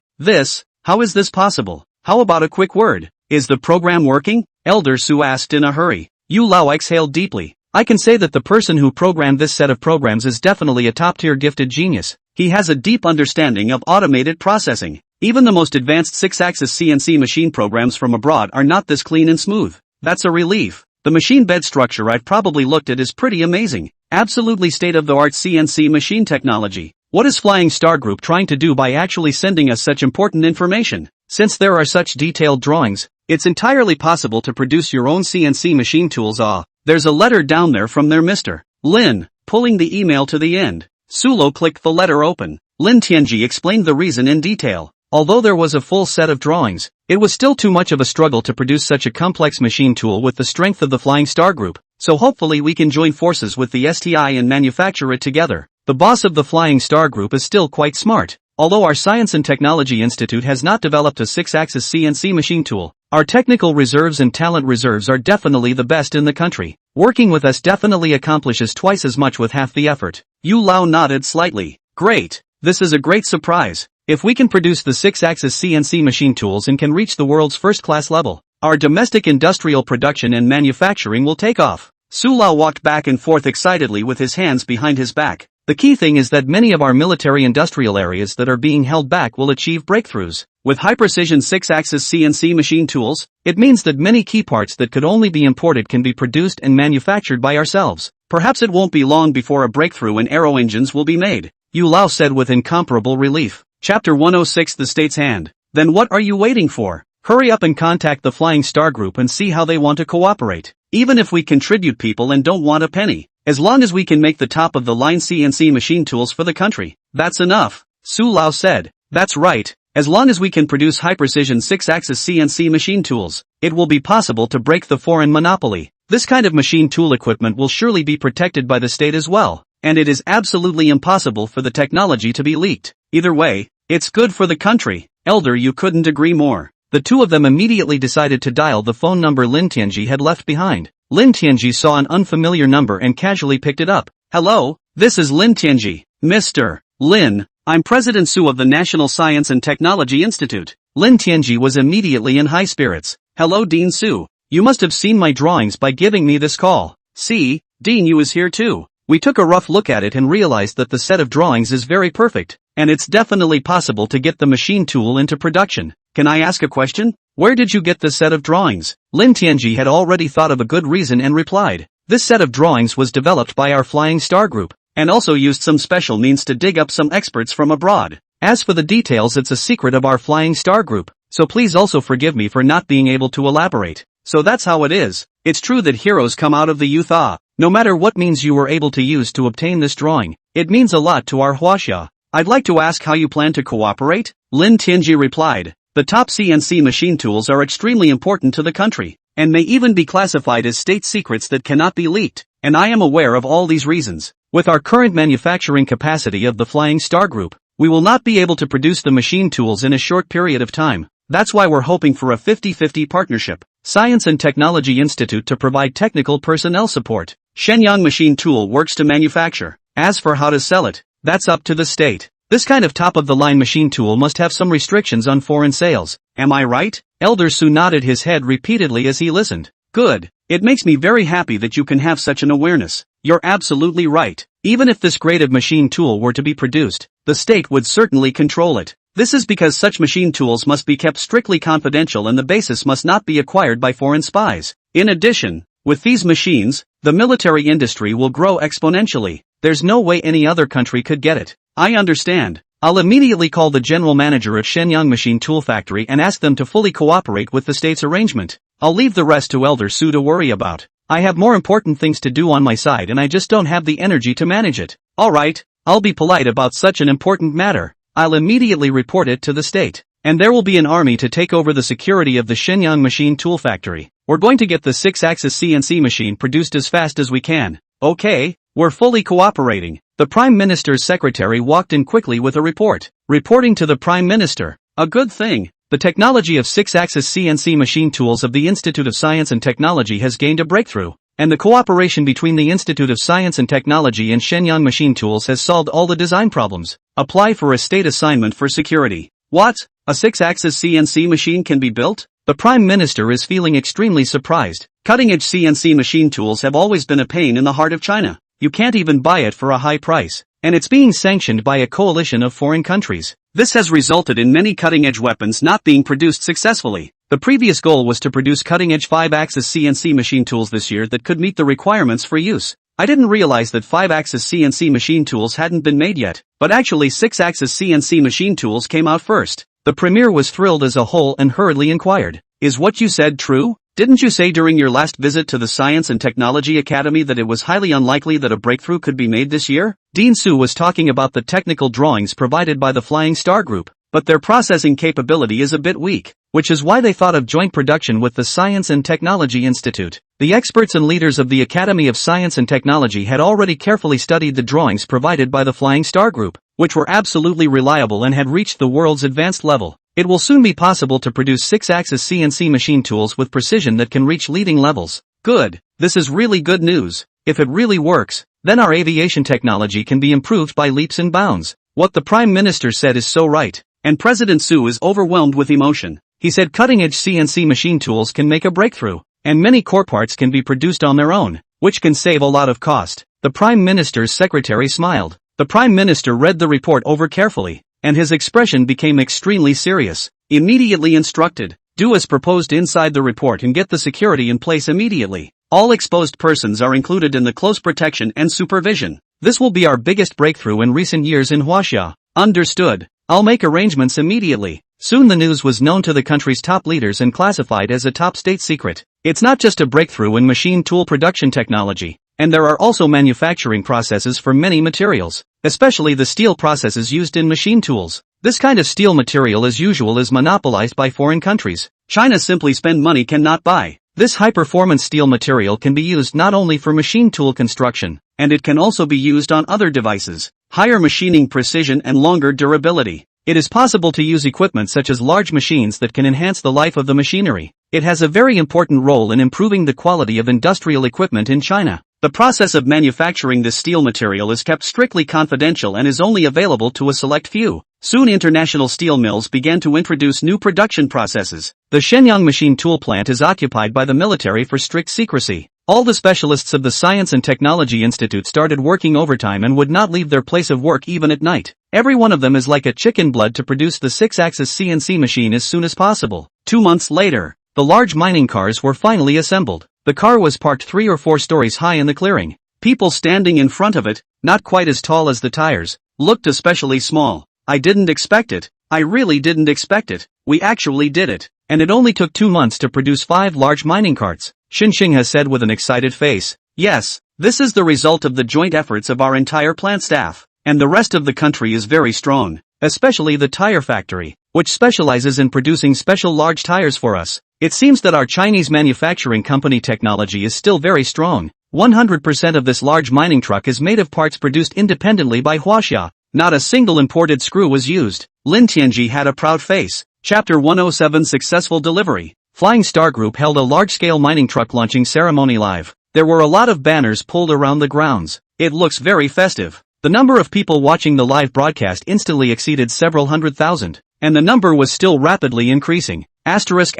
How is this possible? How about a quick word? Is the program working? Elder Su asked in a hurry. Yu Lao exhaled deeply. I can say that the person who programmed this set of programs is definitely a top-tier gifted genius. He has a deep understanding of automated processing. Even the most advanced 6-axis CNC machine programs from abroad are not this clean and smooth. That's a relief. The machine bed structure I've probably looked at is pretty amazing. Absolutely state-of-the-art CNC machine technology. What is Flying Star Group trying to do by actually sending us such important information? Since there are such detailed drawings, it's entirely possible to produce your own CNC machine tools. There's a letter down there from their Mr. Lin, pulling the email to the end. Sulo clicked the letter open. Lin Tianji explained the reason in detail. Although there was a full set of drawings, it was still too much of a struggle to produce such a complex machine tool with the strength of the Flying Star Group, so hopefully we can join forces with the STI and manufacture it together. The boss of the Flying Star Group is still quite smart. Although our Science and Technology Institute has not developed a 6-axis CNC machine tool, our technical reserves and talent reserves are definitely the best in the country. Working with us definitely accomplishes twice as much with half the effort. Yu Lao nodded slightly. Great. This is a great surprise. If we can produce the 6-axis CNC machine tools and can reach the world's first-class level, our domestic industrial production and manufacturing will take off. Su Lao walked back and forth excitedly with his hands behind his back. The key thing is that many of our military industrial areas that are being held back will achieve breakthroughs. With high-precision 6-axis CNC machine tools, it means that many key parts that could only be imported can be produced and manufactured by ourselves. Perhaps it won't be long before a breakthrough in aero engines will be made, Yu Lao said with incomparable relief. Chapter 106 The State's Hand. Then what are you waiting for? Hurry up and contact the Flying Star Group and see how they want to cooperate. Even if we contribute people and don't want a penny, as long as we can make the top-of-the-line CNC machine tools for the country, that's enough, Su Lao said. That's right. As long as we can produce high-precision 6-axis CNC machine tools, it will be possible to break the foreign monopoly. This kind of machine tool equipment will surely be protected by the state as well, and it is absolutely impossible for the technology to be leaked. Either way, it's good for the country. Elder, you couldn't agree more. The two of them immediately decided to dial the phone number Lin Tianji had left behind. Lin Tianji saw an unfamiliar number and casually picked it up. Hello, this is Lin Tianji. Mr. Lin, I'm President Su of the National Science and Technology Institute. Lin Tianji was immediately in high spirits. Hello Dean Su. You must have seen my drawings by giving me this call. See, Dean Yu is here too. We took a rough look at it and realized that the set of drawings is very perfect. and it's definitely possible to get the machine tool into production. Can I ask a question? Where did you get this set of drawings? Lin Tianji had already thought of a good reason and replied. This set of drawings was developed by our Flying Star Group, and also used some special means to dig up some experts from abroad. As for the details, it's a secret of our Flying Star Group, so please also forgive me for not being able to elaborate. So that's how it is. It's true that heroes come out of the youth. No matter what means you were able to use to obtain this drawing, it means a lot to our Huaxia. I'd like to ask how you plan to cooperate? Lin Tianji replied. The top CNC machine tools are extremely important to the country, and may even be classified as state secrets that cannot be leaked, and I am aware of all these reasons. With our current manufacturing capacity of the Flying Star Group, we will not be able to produce the machine tools in a short period of time. That's why we're hoping for a 50-50 partnership. Science and Technology Institute to provide technical personnel support. Shenyang machine tool works to manufacture. As for how to sell it, that's up to the state. This kind of top-of-the-line machine tool must have some restrictions on foreign sales. Am I right? Elder Su nodded his head repeatedly as he listened. Good. It makes me very happy that you can have such an awareness. You're absolutely right. Even if this grade of machine tool were to be produced, the state would certainly control it. This is because such machine tools must be kept strictly confidential and the basis must not be acquired by foreign spies. In addition, with these machines, the military industry will grow exponentially. There's no way any other country could get it. I understand. I'll immediately call the general manager of Shenyang Machine Tool Factory and ask them to fully cooperate with the state's arrangement. I'll leave the rest to Elder Su to worry about. I have more important things to do on my side and I just don't have the energy to manage it. Alright, I'll be polite about such an important matter. I'll immediately report it to the state. And there will be an army to take over the security of the Shenyang Machine Tool Factory. We're going to get the 6-axis CNC machine produced as fast as we can. Okay, we're fully cooperating. The Prime Minister's secretary walked in quickly with a report. Reporting to the Prime Minister. A good thing. The technology of 6-axis CNC machine tools of the Institute of Science and Technology has gained a breakthrough. And the cooperation between the Institute of Science and Technology and Shenyang Machine Tools has solved all the design problems. Apply for a state assignment for security. What? A 6-axis CNC machine can be built? The Prime Minister is feeling extremely surprised. Cutting-edge CNC machine tools have always been a pain in the heart of China. You can't even buy it for a high price. And it's being sanctioned by a coalition of foreign countries. This has resulted in many cutting-edge weapons not being produced successfully. The previous goal was to produce cutting-edge 5-axis CNC machine tools this year that could meet the requirements for use. I didn't realize that 5-axis CNC machine tools hadn't been made yet, but actually 6-axis CNC machine tools came out first. The premier was thrilled as a whole and hurriedly inquired, "Is what you said true? Didn't you say during your last visit to the Science and Technology Academy that it was highly unlikely that a breakthrough could be made this year?" Dean Su was talking about the technical drawings provided by the Flying Star Group, but their processing capability is a bit weak, which is why they thought of joint production with the Science and Technology Institute. The experts and leaders of the Academy of Science and Technology had already carefully studied the drawings provided by the Flying Star Group, which were absolutely reliable and had reached the world's advanced level. It will soon be possible to produce 6-axis CNC machine tools with precision that can reach leading levels. Good. This is really good news. If it really works, then our aviation technology can be improved by leaps and bounds. What the Prime Minister said is so right. And President Su is overwhelmed with emotion. He said cutting-edge CNC machine tools can make a breakthrough, and many core parts can be produced on their own, which can save a lot of cost. The Prime Minister's secretary smiled. The Prime Minister read the report over carefully, and his expression became extremely serious. Immediately instructed, do as proposed inside the report and get the security in place immediately. All exposed persons are included in the close protection and supervision. This will be our biggest breakthrough in recent years in Huaxia. Understood. I'll make arrangements immediately. Soon the news was known to the country's top leaders and classified as a top state secret. It's not just a breakthrough in machine tool production technology, and there are also manufacturing processes for many materials, especially the steel processes used in machine tools. This kind of steel material as usual is monopolized by foreign countries. China simply spend money cannot buy. This high-performance steel material can be used not only for machine tool construction, and it can also be used on other devices. Higher machining precision and longer durability. It is possible to use equipment such as large machines that can enhance the life of the machinery. It has a very important role in improving the quality of industrial equipment in China. The process of manufacturing this steel material is kept strictly confidential and is only available to a select few. Soon international steel mills began to introduce new production processes. The Shenyang machine tool plant is occupied by the military for strict secrecy. All the specialists of the Science and Technology Institute started working overtime and would not leave their place of work even at night. Every one of them is like a chicken blood to produce the 6-axis CNC machine as soon as possible. 2 months later, the large mining cars were finally assembled. The car was parked 3 or 4 stories high in the clearing. People standing in front of it, not quite as tall as the tires, looked especially small. I didn't expect it. I really didn't expect it. We actually did it. And it only took 2 months to produce 5 large mining carts. Xinxing has said with an excited face. Yes, this is the result of the joint efforts of our entire plant staff. And the rest of the country is very strong, especially the tire factory, which specializes in producing special large tires for us. It seems that our Chinese manufacturing company technology is still very strong. 100% of this large mining truck is made of parts produced independently by Huaxia. Not a single imported screw was used. Lin Tianji had a proud face. Chapter 107 Successful Delivery. Flying Star Group held a large-scale mining truck launching ceremony live. There were a lot of banners pulled around the grounds. It looks very festive. The number of people watching the live broadcast instantly exceeded several 100,000. And the number was still rapidly increasing. Asterisk.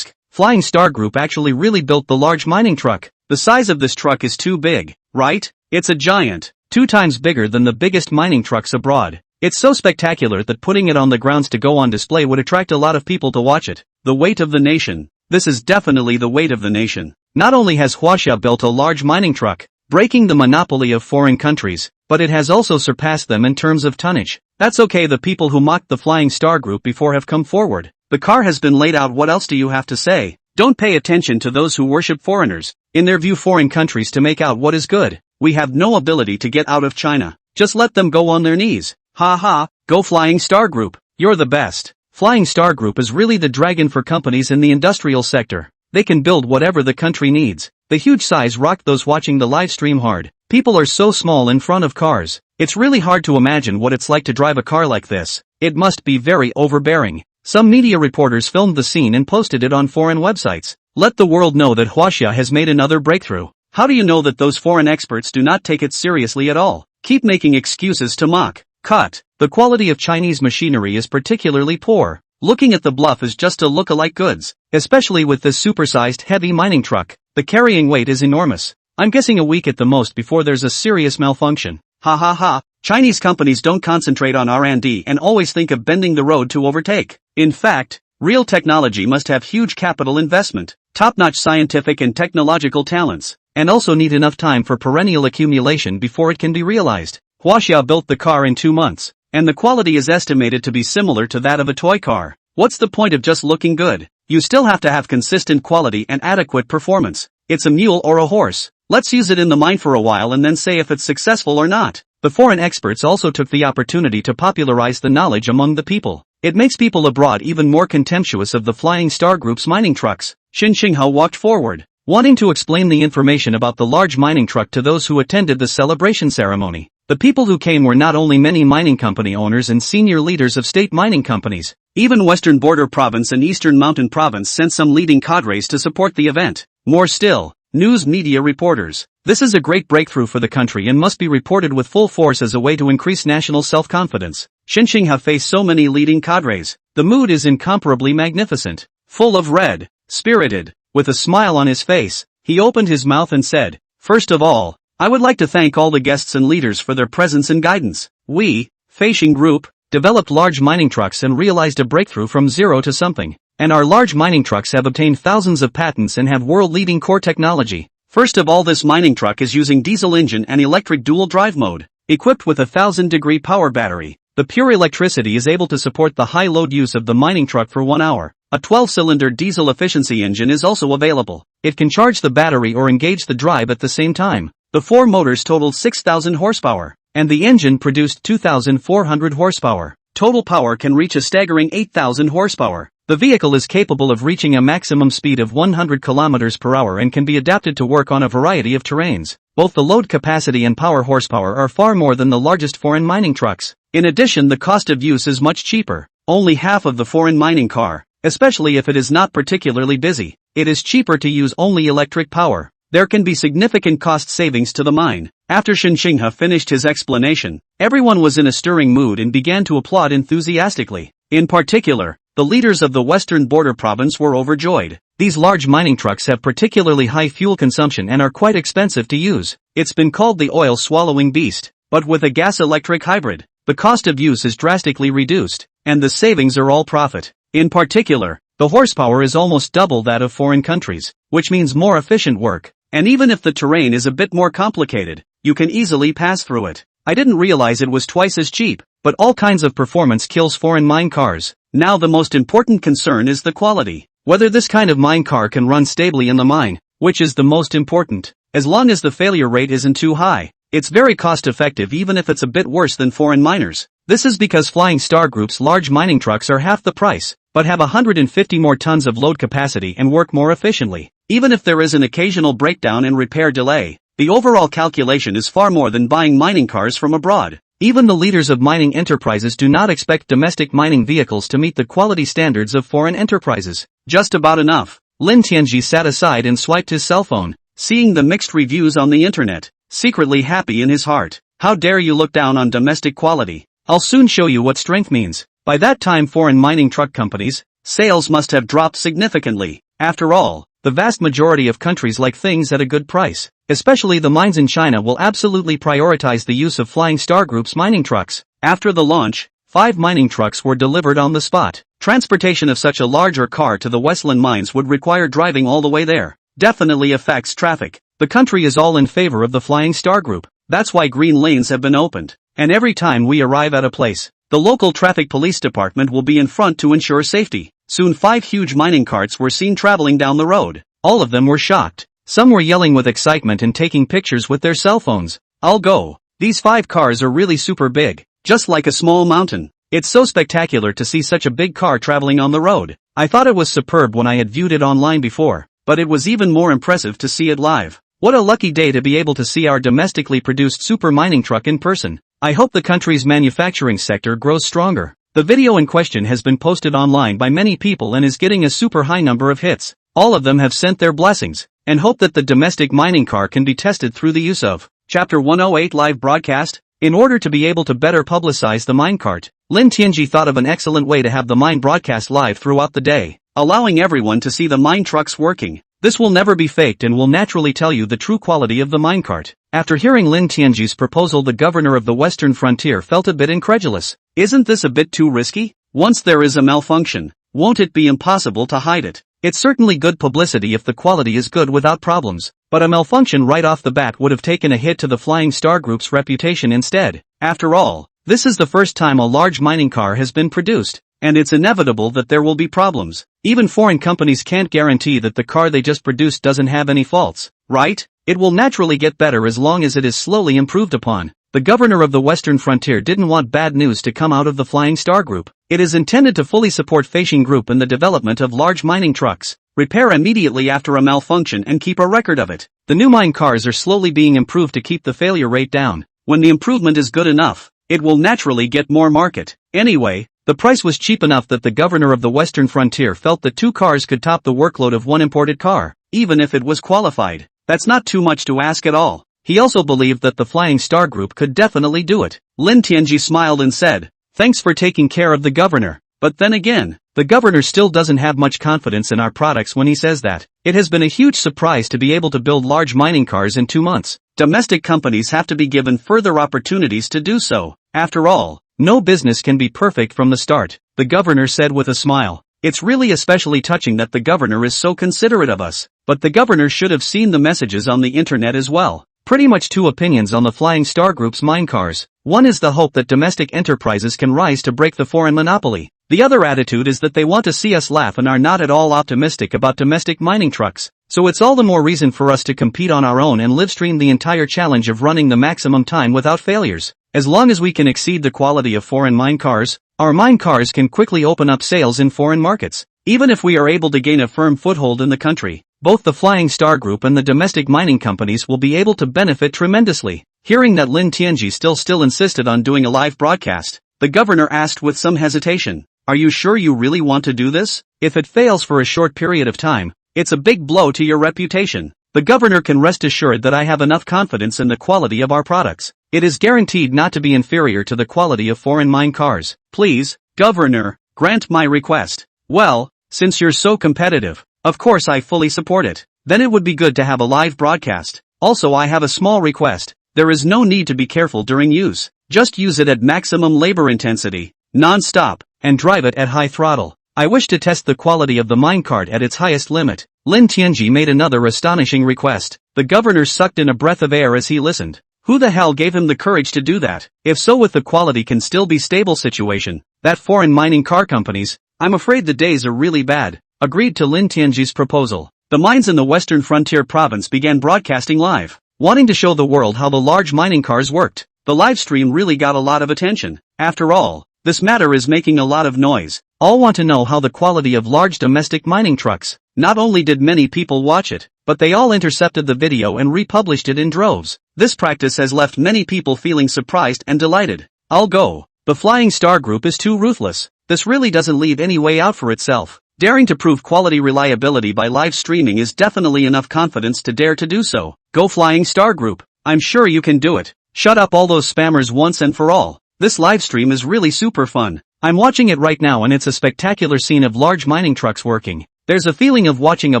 Flying Star Group actually really built the large mining truck. The size of this truck is too big, right? It's a giant. 2 times bigger than the biggest mining trucks abroad. It's so spectacular that putting it on the grounds to go on display would attract a lot of people to watch it. The weight of the nation. This is definitely the weight of the nation. Not only has Huaxia built a large mining truck, breaking the monopoly of foreign countries, but it has also surpassed them in terms of tonnage. That's okay, the people who mocked the Flying Star Group before have come forward. The car has been laid out, what else do you have to say? Don't pay attention to those who worship foreigners. In their view, foreign countries to make out what is good. We have no ability to get out of China. Just let them go on their knees. Ha ha, go Flying Star Group, you're the best. Flying Star Group is really the dragon for companies in the industrial sector. They can build whatever the country needs. The huge size rocked those watching the live stream hard. People are so small in front of cars. It's really hard to imagine what it's like to drive a car like this. It must be very overbearing. Some media reporters filmed the scene and posted it on foreign websites. Let the world know that Huaxia has made another breakthrough. How do you know that those foreign experts do not take it seriously at all? Keep making excuses to mock. Cut. The quality of Chinese machinery is particularly poor. Looking at the bluff is just a look-alike goods, especially with this supersized heavy mining truck. The carrying weight is enormous. I'm guessing a week at the most before there's a serious malfunction. Ha ha ha. Chinese companies don't concentrate on R&D and always think of bending the road to overtake. In fact, real technology must have huge capital investment, top-notch scientific and technological talents, and also need enough time for perennial accumulation before it can be realized. Huaxia built the car in 2 months, and the quality is estimated to be similar to that of a toy car. What's the point of just looking good? You still have to have consistent quality and adequate performance. It's a mule or a horse. Let's use it in the mine for a while and then say if it's successful or not. The foreign experts also took the opportunity to popularize the knowledge among the people. It makes people abroad even more contemptuous of the Flying Star Group's mining trucks. Xin Xinghao walked forward, wanting to explain the information about the large mining truck to those who attended the celebration ceremony. The people who came were not only many mining company owners and senior leaders of state mining companies. Even Western Border Province and Eastern Mountain Province sent some leading cadres to support the event. More still, news media reporters. This is a great breakthrough for the country and must be reported with full force as a way to increase national self-confidence. Xinxing have faced so many leading cadres. The mood is incomparably magnificent, full of red, spirited. With a smile on his face, he opened his mouth and said, "First of all, I would like to thank all the guests and leaders for their presence and guidance. We, Feixing Group, developed large mining trucks and realized a breakthrough from zero to something. And our large mining trucks have obtained thousands of patents and have world-leading core technology. First of all, this mining truck is using diesel engine and electric dual drive mode, equipped with a 1000-degree power battery. The pure electricity is able to support the high load use of the mining truck for 1 hour. A 12-cylinder diesel efficiency engine is also available. It can charge the battery or engage the drive at the same time. The 4 motors totaled 6,000 horsepower, and the engine produced 2,400 horsepower. Total power can reach a staggering 8,000 horsepower. The vehicle is capable of reaching a maximum speed of 100 km per hour and can be adapted to work on a variety of terrains. Both the load capacity and power horsepower are far more than the largest foreign mining trucks. In addition, the cost of use is much cheaper, only half of the foreign mining car, especially if it is not particularly busy. It is cheaper to use only electric power. There can be significant cost savings to the mine. After Xin Xinghe finished his explanation, everyone was in a stirring mood and began to applaud enthusiastically. In particular, the leaders of the western border province were overjoyed. These large mining trucks have particularly high fuel consumption and are quite expensive to use. It's been called the oil-swallowing beast, but with a gas-electric hybrid, the cost of use is drastically reduced, and the savings are all profit. In particular, the horsepower is almost double that of foreign countries, which means more efficient work, and even if the terrain is a bit more complicated, you can easily pass through it. I didn't realize it was twice as cheap, but all kinds of performance kills foreign mine cars. Now the most important concern is the quality. Whether this kind of mine car can run stably in the mine, which is the most important. As long as the failure rate isn't too high, it's very cost-effective even if it's a bit worse than foreign miners. This is because Flying Star Group's large mining trucks are half the price, but have 150 more tons of load capacity and work more efficiently. Even if there is an occasional breakdown and repair delay, the overall calculation is far more than buying mining cars from abroad. Even the leaders of mining enterprises do not expect domestic mining vehicles to meet the quality standards of foreign enterprises. Just about enough. Lin Tianji sat aside and swiped his cell phone, seeing the mixed reviews on the internet, secretly happy in his heart. How dare you look down on domestic quality? I'll soon show you what strength means. By that time foreign mining truck companies' sales must have dropped significantly. After all, the vast majority of countries like things at a good price. Especially the mines in China will absolutely prioritize the use of Flying Star Group's mining trucks. After the launch, 5 mining trucks were delivered on the spot. Transportation of such a larger car to the Westland mines would require driving all the way there. Definitely affects traffic. The country is all in favor of the Flying Star Group. That's why green lanes have been opened. And every time we arrive at a place, the local traffic police department will be in front to ensure safety. Soon 5 huge mining carts were seen traveling down the road. All of them were shocked. Some were yelling with excitement and taking pictures with their cell phones. I'll go. These 5 cars are really super big, just like a small mountain. It's so spectacular to see such a big car traveling on the road. I thought it was superb when I had viewed it online before, but it was even more impressive to see it live. What a lucky day to be able to see our domestically produced super mining truck in person. I hope the country's manufacturing sector grows stronger. The video in question has been posted online by many people and is getting a super high number of hits. All of them have sent their blessings, and hope that the domestic mining car can be tested through the use of Chapter 108 live broadcast. In order to be able to better publicize the minecart, Lin Tianji thought of an excellent way to have the mine broadcast live throughout the day, allowing everyone to see the mine trucks working. This will never be faked and will naturally tell you the true quality of the minecart. After hearing Lin Tianji's proposal, the governor of the Western Frontier felt a bit incredulous. Isn't this a bit too risky? Once there is a malfunction, won't it be impossible to hide it? It's certainly good publicity if the quality is good without problems, but a malfunction right off the bat would have taken a hit to the Flying Star Group's reputation instead. After all, this is the first time a large mining car has been produced, and it's inevitable that there will be problems. Even foreign companies can't guarantee that the car they just produced doesn't have any faults, right? It will naturally get better as long as it is slowly improved upon. The governor of the Western Frontier didn't want bad news to come out of the Flying Star Group. It is intended to fully support Feishing Group in the development of large mining trucks, repair immediately after a malfunction and keep a record of it. The new mine cars are slowly being improved to keep the failure rate down. When the improvement is good enough, it will naturally get more market. Anyway, the price was cheap enough that the governor of the Western Frontier felt that 2 cars could top the workload of one imported car, even if it was qualified. That's not too much to ask at all. He also believed that the Flying Star Group could definitely do it. Lin Tianji smiled and said, "Thanks for taking care of the governor." But then again, the governor still doesn't have much confidence in our products when he says that. It has been a huge surprise to be able to build large mining cars in 2 months. Domestic companies have to be given further opportunities to do so. After all, no business can be perfect from the start, the governor said with a smile. It's really especially touching that the governor is so considerate of us. But the governor should have seen the messages on the internet as well. Pretty much 2 opinions on the Flying Star Group's mine cars. One is the hope that domestic enterprises can rise to break the foreign monopoly. The other attitude is that they want to see us laugh and are not at all optimistic about domestic mining trucks. So it's all the more reason for us to compete on our own and live stream the entire challenge of running the maximum time without failures. As long as we can exceed the quality of foreign mine cars, our mine cars can quickly open up sales in foreign markets. Even if we are able to gain a firm foothold in the country, both the Flying Star Group and the domestic mining companies will be able to benefit tremendously. Hearing that Lin Tianji still insisted on doing a live broadcast, the governor asked with some hesitation, "Are you sure you really want to do this? If it fails for a short period of time, it's a big blow to your reputation." The governor can rest assured that I have enough confidence in the quality of our products. It is guaranteed not to be inferior to the quality of foreign mine cars. Please, governor, Grant my request. Well, since you're so competitive, of course I fully support it. Then it would be good to have a live broadcast. Also, I have a small request. There is no need to be careful during use. Just use it at maximum labor intensity, non-stop, and drive it at high throttle. I wish to test the quality of the minecart at its highest limit. Lin Tianji made another astonishing request. The governor sucked in a breath of air as he listened. Who the hell gave him the courage to do that? If so, with the quality can still be stable situation, that foreign mining car companies, I'm afraid the days are really bad. Agreed to Lin Tianji's proposal. The mines in the Western Frontier province began broadcasting live, wanting to show the world how the large mining cars worked. The live stream really got a lot of attention. After all, this matter is making a lot of noise. All want to know how the quality of large domestic mining trucks. Not only did many people watch it, but they all intercepted the video and republished it in droves. This practice has left many people feeling surprised and delighted. I'll go. The Flying Star Group is too ruthless. This really doesn't leave any way out for itself. Daring to prove quality reliability by live streaming is definitely enough confidence to dare to do so. Go Flying Star Group. I'm sure you can do it. Shut up all those spammers once and for all. This live stream is really super fun. I'm watching it right now and it's a spectacular scene of large mining trucks working. There's a feeling of watching a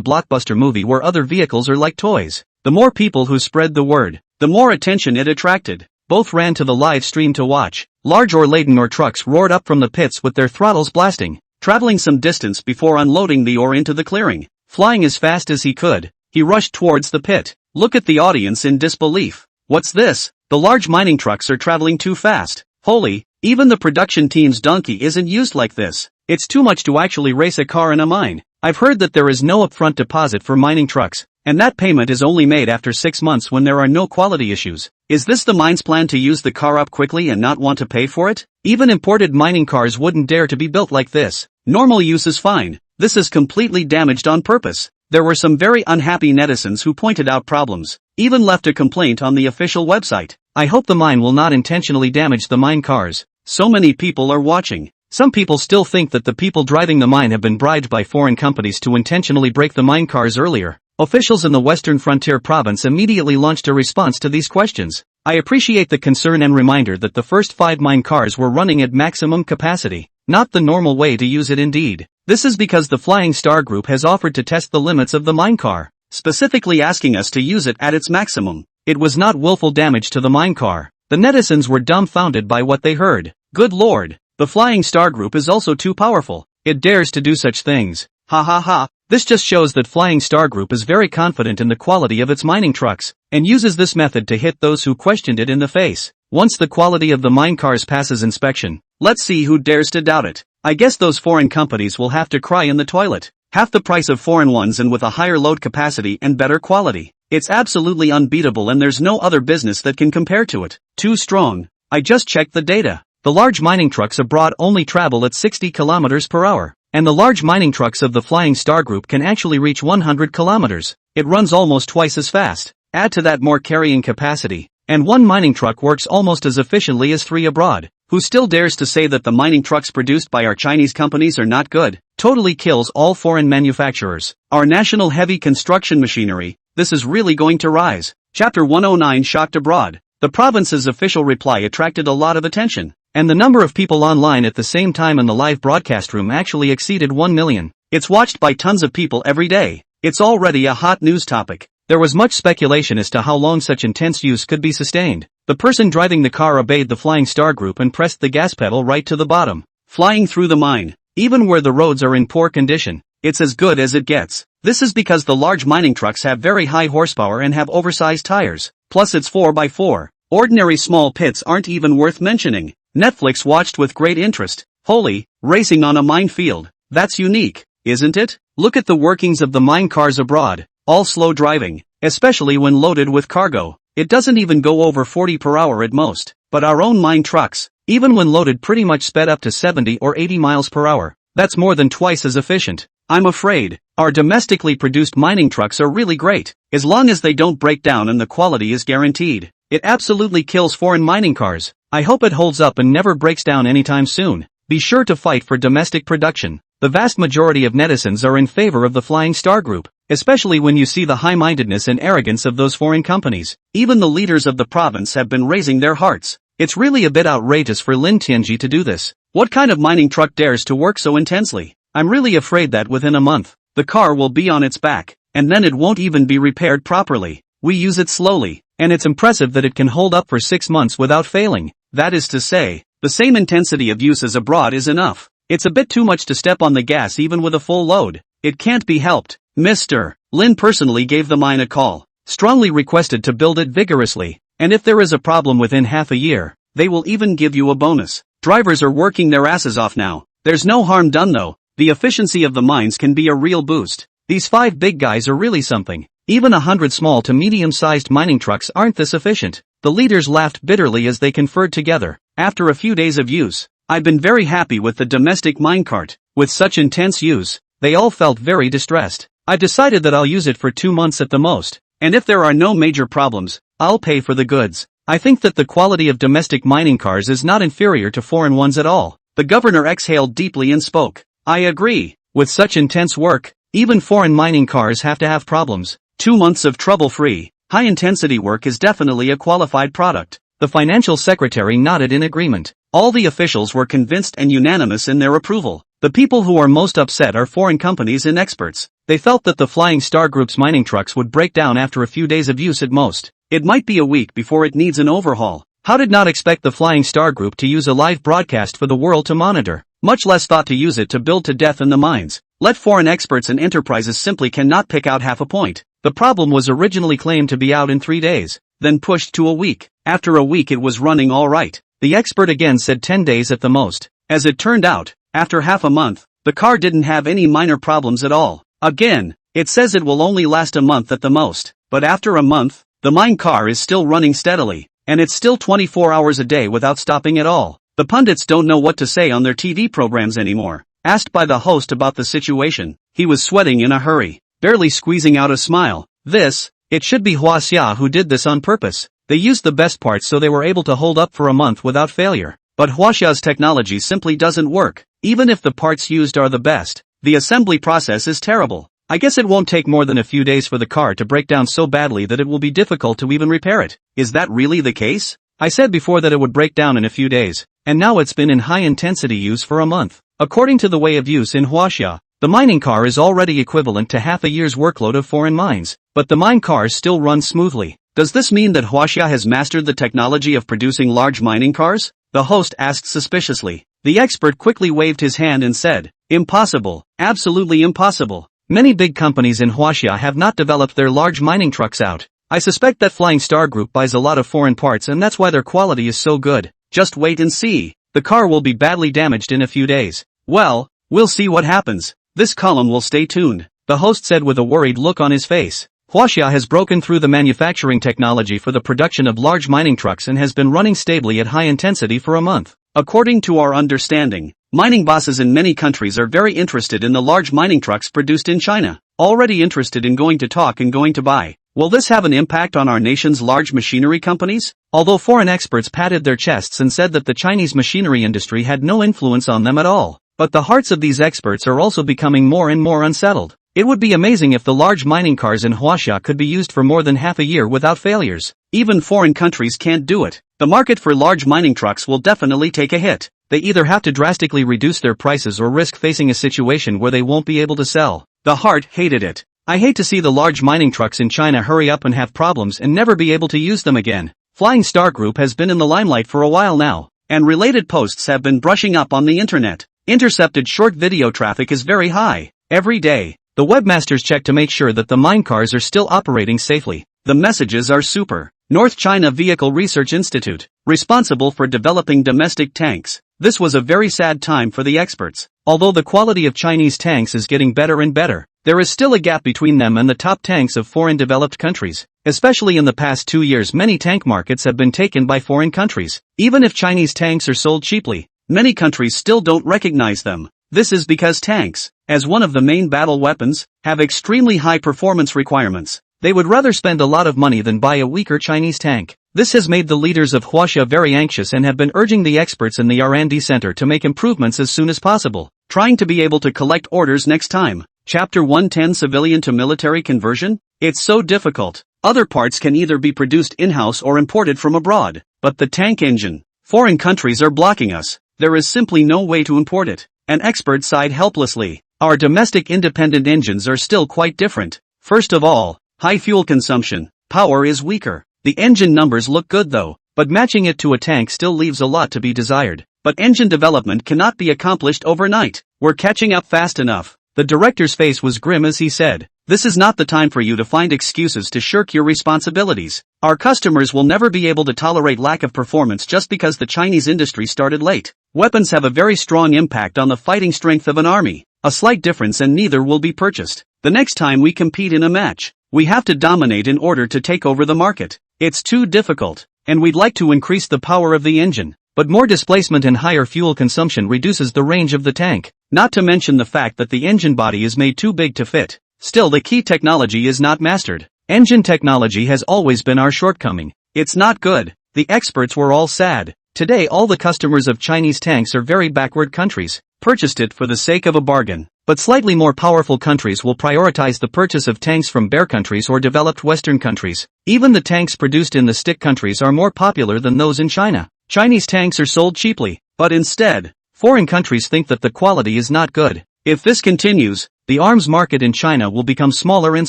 blockbuster movie where other vehicles are like toys. The more people who spread the word, the more attention it attracted. Both ran to the live stream to watch. Large ore laden ore trucks roared up from the pits with their throttles blasting, traveling some distance before unloading the ore into the clearing. Flying as fast as he could, he rushed towards the pit. Look at the audience in disbelief. What's this? The large mining trucks are traveling too fast. Holy, even the production team's donkey isn't used like this. It's too much to actually race a car in a mine. I've heard that there is no upfront deposit for mining trucks, and that payment is only made after 6 months when there are no quality issues. Is this the mine's plan to use the car up quickly and not want to pay for it? Even imported mining cars wouldn't dare to be built like this. Normal use is fine. This is completely damaged on purpose. There were some very unhappy netizens who pointed out problems, even left a complaint on the official website. I hope the mine will not intentionally damage the mine cars. So many people are watching. Some people still think that the people driving the mine have been bribed by foreign companies to intentionally break the mine cars earlier. Officials in the Western Frontier province immediately launched a response to these questions. I appreciate the concern and reminder that the first 5 mine cars were running at maximum capacity, not the normal way to use it indeed. This is because the Flying Star Group has offered to test the limits of the mine car, specifically asking us to use it at its maximum. It was not willful damage to the mine car. The netizens were dumbfounded by what they heard. Good lord, the Flying Star Group is also too powerful. It dares to do such things. Ha ha ha. This just shows that Flying Star Group is very confident in the quality of its mining trucks, and uses this method to hit those who questioned it in the face. Once the quality of the mine cars passes inspection, let's see who dares to doubt it. I guess those foreign companies will have to cry in the toilet. Half the price of foreign ones and with a higher load capacity and better quality. It's absolutely unbeatable and there's no other business that can compare to it. Too strong. I just checked the data. The large mining trucks abroad only travel at 60 kilometers per hour. And the large mining trucks of the Flying Star Group can actually reach 100 kilometers. It runs almost twice as fast. Add to that more carrying capacity, and one mining truck works almost as efficiently as 3 abroad. Who still dares to say that the mining trucks produced by our Chinese companies are not good? Totally kills all foreign manufacturers. Our national heavy construction machinery, this is really going to rise. Chapter 109 Shocked Abroad. The province's official reply attracted a lot of attention. And the number of people online at the same time in the live broadcast room actually exceeded 1 million. It's watched by tons of people every day. It's already a hot news topic. There was much speculation as to how long such intense use could be sustained. The person driving the car obeyed the Flying Star Group and pressed the gas pedal right to the bottom, flying through the mine. Even where the roads are in poor condition, it's as good as it gets. This is because the large mining trucks have very high horsepower and have oversized tires. Plus it's 4x4. Ordinary small pits aren't even worth mentioning. Netflix watched with great interest. Holy, racing on a minefield. That's unique, isn't it? Look at the workings of the mine cars abroad. All slow driving, especially when loaded with cargo. It doesn't even go over 40 per hour at most. But our own mine trucks, even when loaded, pretty much sped up to 70 or 80 miles per hour. That's more than twice as efficient. I'm afraid, our domestically produced mining trucks are really great, as long as they don't break down and the quality is guaranteed. It absolutely kills foreign mining cars. I hope it holds up and never breaks down anytime soon. Be sure to fight for domestic production. The vast majority of netizens are in favor of the Flying Star Group, especially when you see the high-mindedness and arrogance of those foreign companies. Even the leaders of the province have been raising their hearts. It's really a bit outrageous for Lin Tianji to do this. What kind of mining truck dares to work so intensely? I'm really afraid that within a month, the car will be on its back, and then it won't even be repaired properly. We use it slowly, and it's impressive that it can hold up for 6 months without failing. That is to say, the same intensity of use as abroad is enough. It's a bit too much to step on the gas even with a full load. It can't be helped. Mr. Lin personally gave the mine a call, strongly requested to build it vigorously, and if there is a problem within half a year, they will even give you a bonus. Drivers are working their asses off now. There's no harm done though. The efficiency of the mines can be a real boost. These 5 big guys are really something. Even 100 small to medium-sized mining trucks aren't this efficient. The leaders laughed bitterly as they conferred together. After a few days of use, I've been very happy with the domestic minecart. With such intense use, they all felt very distressed. I decided that I'll use it for 2 months at the most, and if there are no major problems, I'll pay for the goods. I think that the quality of domestic mining cars is not inferior to foreign ones at all. The governor exhaled deeply and spoke. I agree. With such intense work, even foreign mining cars have to have problems. 2 months of trouble-free, high-intensity work is definitely a qualified product. The financial secretary nodded in agreement. All the officials were convinced and unanimous in their approval. The people who are most upset are foreign companies and experts. They felt that the Flying Star Group's mining trucks would break down after a few days of use at most. It might be a week before it needs an overhaul. How did not expect the Flying Star Group to use a live broadcast for the world to monitor? Much less thought to use it to build to death in the mines. Let foreign experts and enterprises simply cannot pick out half a point. The problem was originally claimed to be out in 3 days, then pushed to a week. After a week it was running all right. The expert again said 10 days at the most. As it turned out, after half a month, the car didn't have any minor problems at all. Again, it says it will only last a month at the most. But after a month, the mine car is still running steadily, and it's still 24 hours a day without stopping at all. The pundits don't know what to say on their TV programs anymore. Asked by the host about the situation, he was sweating in a hurry, barely squeezing out a smile. It should be Huaxia who did this on purpose. They used the best parts so they were able to hold up for a month without failure. But Huaxia's technology simply doesn't work. Even if the parts used are the best, the assembly process is terrible. I guess it won't take more than a few days for the car to break down so badly that it will be difficult to even repair it. Is that really the case? I said before that it would break down in a few days, and now it's been in high-intensity use for a month. According to the way of use in Huaxia, the mining car is already equivalent to half a year's workload of foreign mines, but the mine cars still run smoothly. Does this mean that Huaxia has mastered the technology of producing large mining cars? The host asked suspiciously. The expert quickly waved his hand and said, impossible, absolutely impossible. Many big companies in Huaxia have not developed their large mining trucks out. I suspect that Flying Star Group buys a lot of foreign parts and that's why their quality is so good. Just wait and see. The car will be badly damaged in a few days. Well, we'll see what happens. This column will stay tuned, the host said with a worried look on his face. Huaxia has broken through the manufacturing technology for the production of large mining trucks and has been running stably at high intensity for a month. According to our understanding, mining bosses in many countries are very interested in the large mining trucks produced in China, already interested in going to talk and going to buy. Will this have an impact on our nation's large machinery companies? Although foreign experts patted their chests and said that the Chinese machinery industry had no influence on them at all, but the hearts of these experts are also becoming more and more unsettled. It would be amazing if the large mining cars in Huaxia could be used for more than half a year without failures. Even foreign countries can't do it. The market for large mining trucks will definitely take a hit. They either have to drastically reduce their prices or risk facing a situation where they won't be able to sell. The heart hated it. I hate to see the large mining trucks in China hurry up and have problems and never be able to use them again. Flying Star Group has been in the limelight for a while now, and related posts have been brushing up on the internet. Intercepted short video traffic is very high. Every day, the webmasters check to make sure that the mine cars are still operating safely. The messages are super. North China Vehicle Research Institute, responsible for developing domestic tanks. This was a very sad time for the experts. Although the quality of Chinese tanks is getting better and better, there is still a gap between them and the top tanks of foreign developed countries. Especially in the past 2 years, many tank markets have been taken by foreign countries. Even if Chinese tanks are sold cheaply, many countries still don't recognize them. This is because tanks, as one of the main battle weapons, have extremely high performance requirements. They would rather spend a lot of money than buy a weaker Chinese tank. This has made the leaders of Huaxia very anxious and have been urging the experts in the R&D center to make improvements as soon as possible, trying to be able to collect orders next time. Chapter 110 Civilian to Military Conversion? It's so difficult. Other parts can either be produced in-house or imported from abroad. But the tank engine, foreign countries are blocking us. there is simply no way to import it. An expert sighed helplessly. Our domestic independent engines are still quite different. First of all, high fuel consumption. Power is weaker. The engine numbers look good though, but matching it to a tank still leaves a lot to be desired. But engine development cannot be accomplished overnight. We're catching up fast enough. The director's face was grim as he said, "This is not the time for you to find excuses to shirk your responsibilities. Our customers will never be able to tolerate lack of performance just because the Chinese industry started late. Weapons have a very strong impact on the fighting strength of an army. A slight difference and neither will be purchased. The next time we compete in a match, we have to dominate in order to take over the market. It's too difficult, and we'd like to increase the power of the engine. But more displacement and higher fuel consumption reduces the range of the tank, not to mention the fact that the engine body is made too big to fit. Still, the key technology is not mastered. Engine technology has always been our shortcoming. It's not good." The experts were all sad. Today all the customers of Chinese tanks are very backward countries, purchased it for the sake of a bargain. But slightly more powerful countries will prioritize the purchase of tanks from bear countries or developed Western countries. Even the tanks produced in the stick countries are more popular than those in China. Chinese tanks are sold cheaply, but instead, foreign countries think that the quality is not good. If this continues, the arms market in China will become smaller and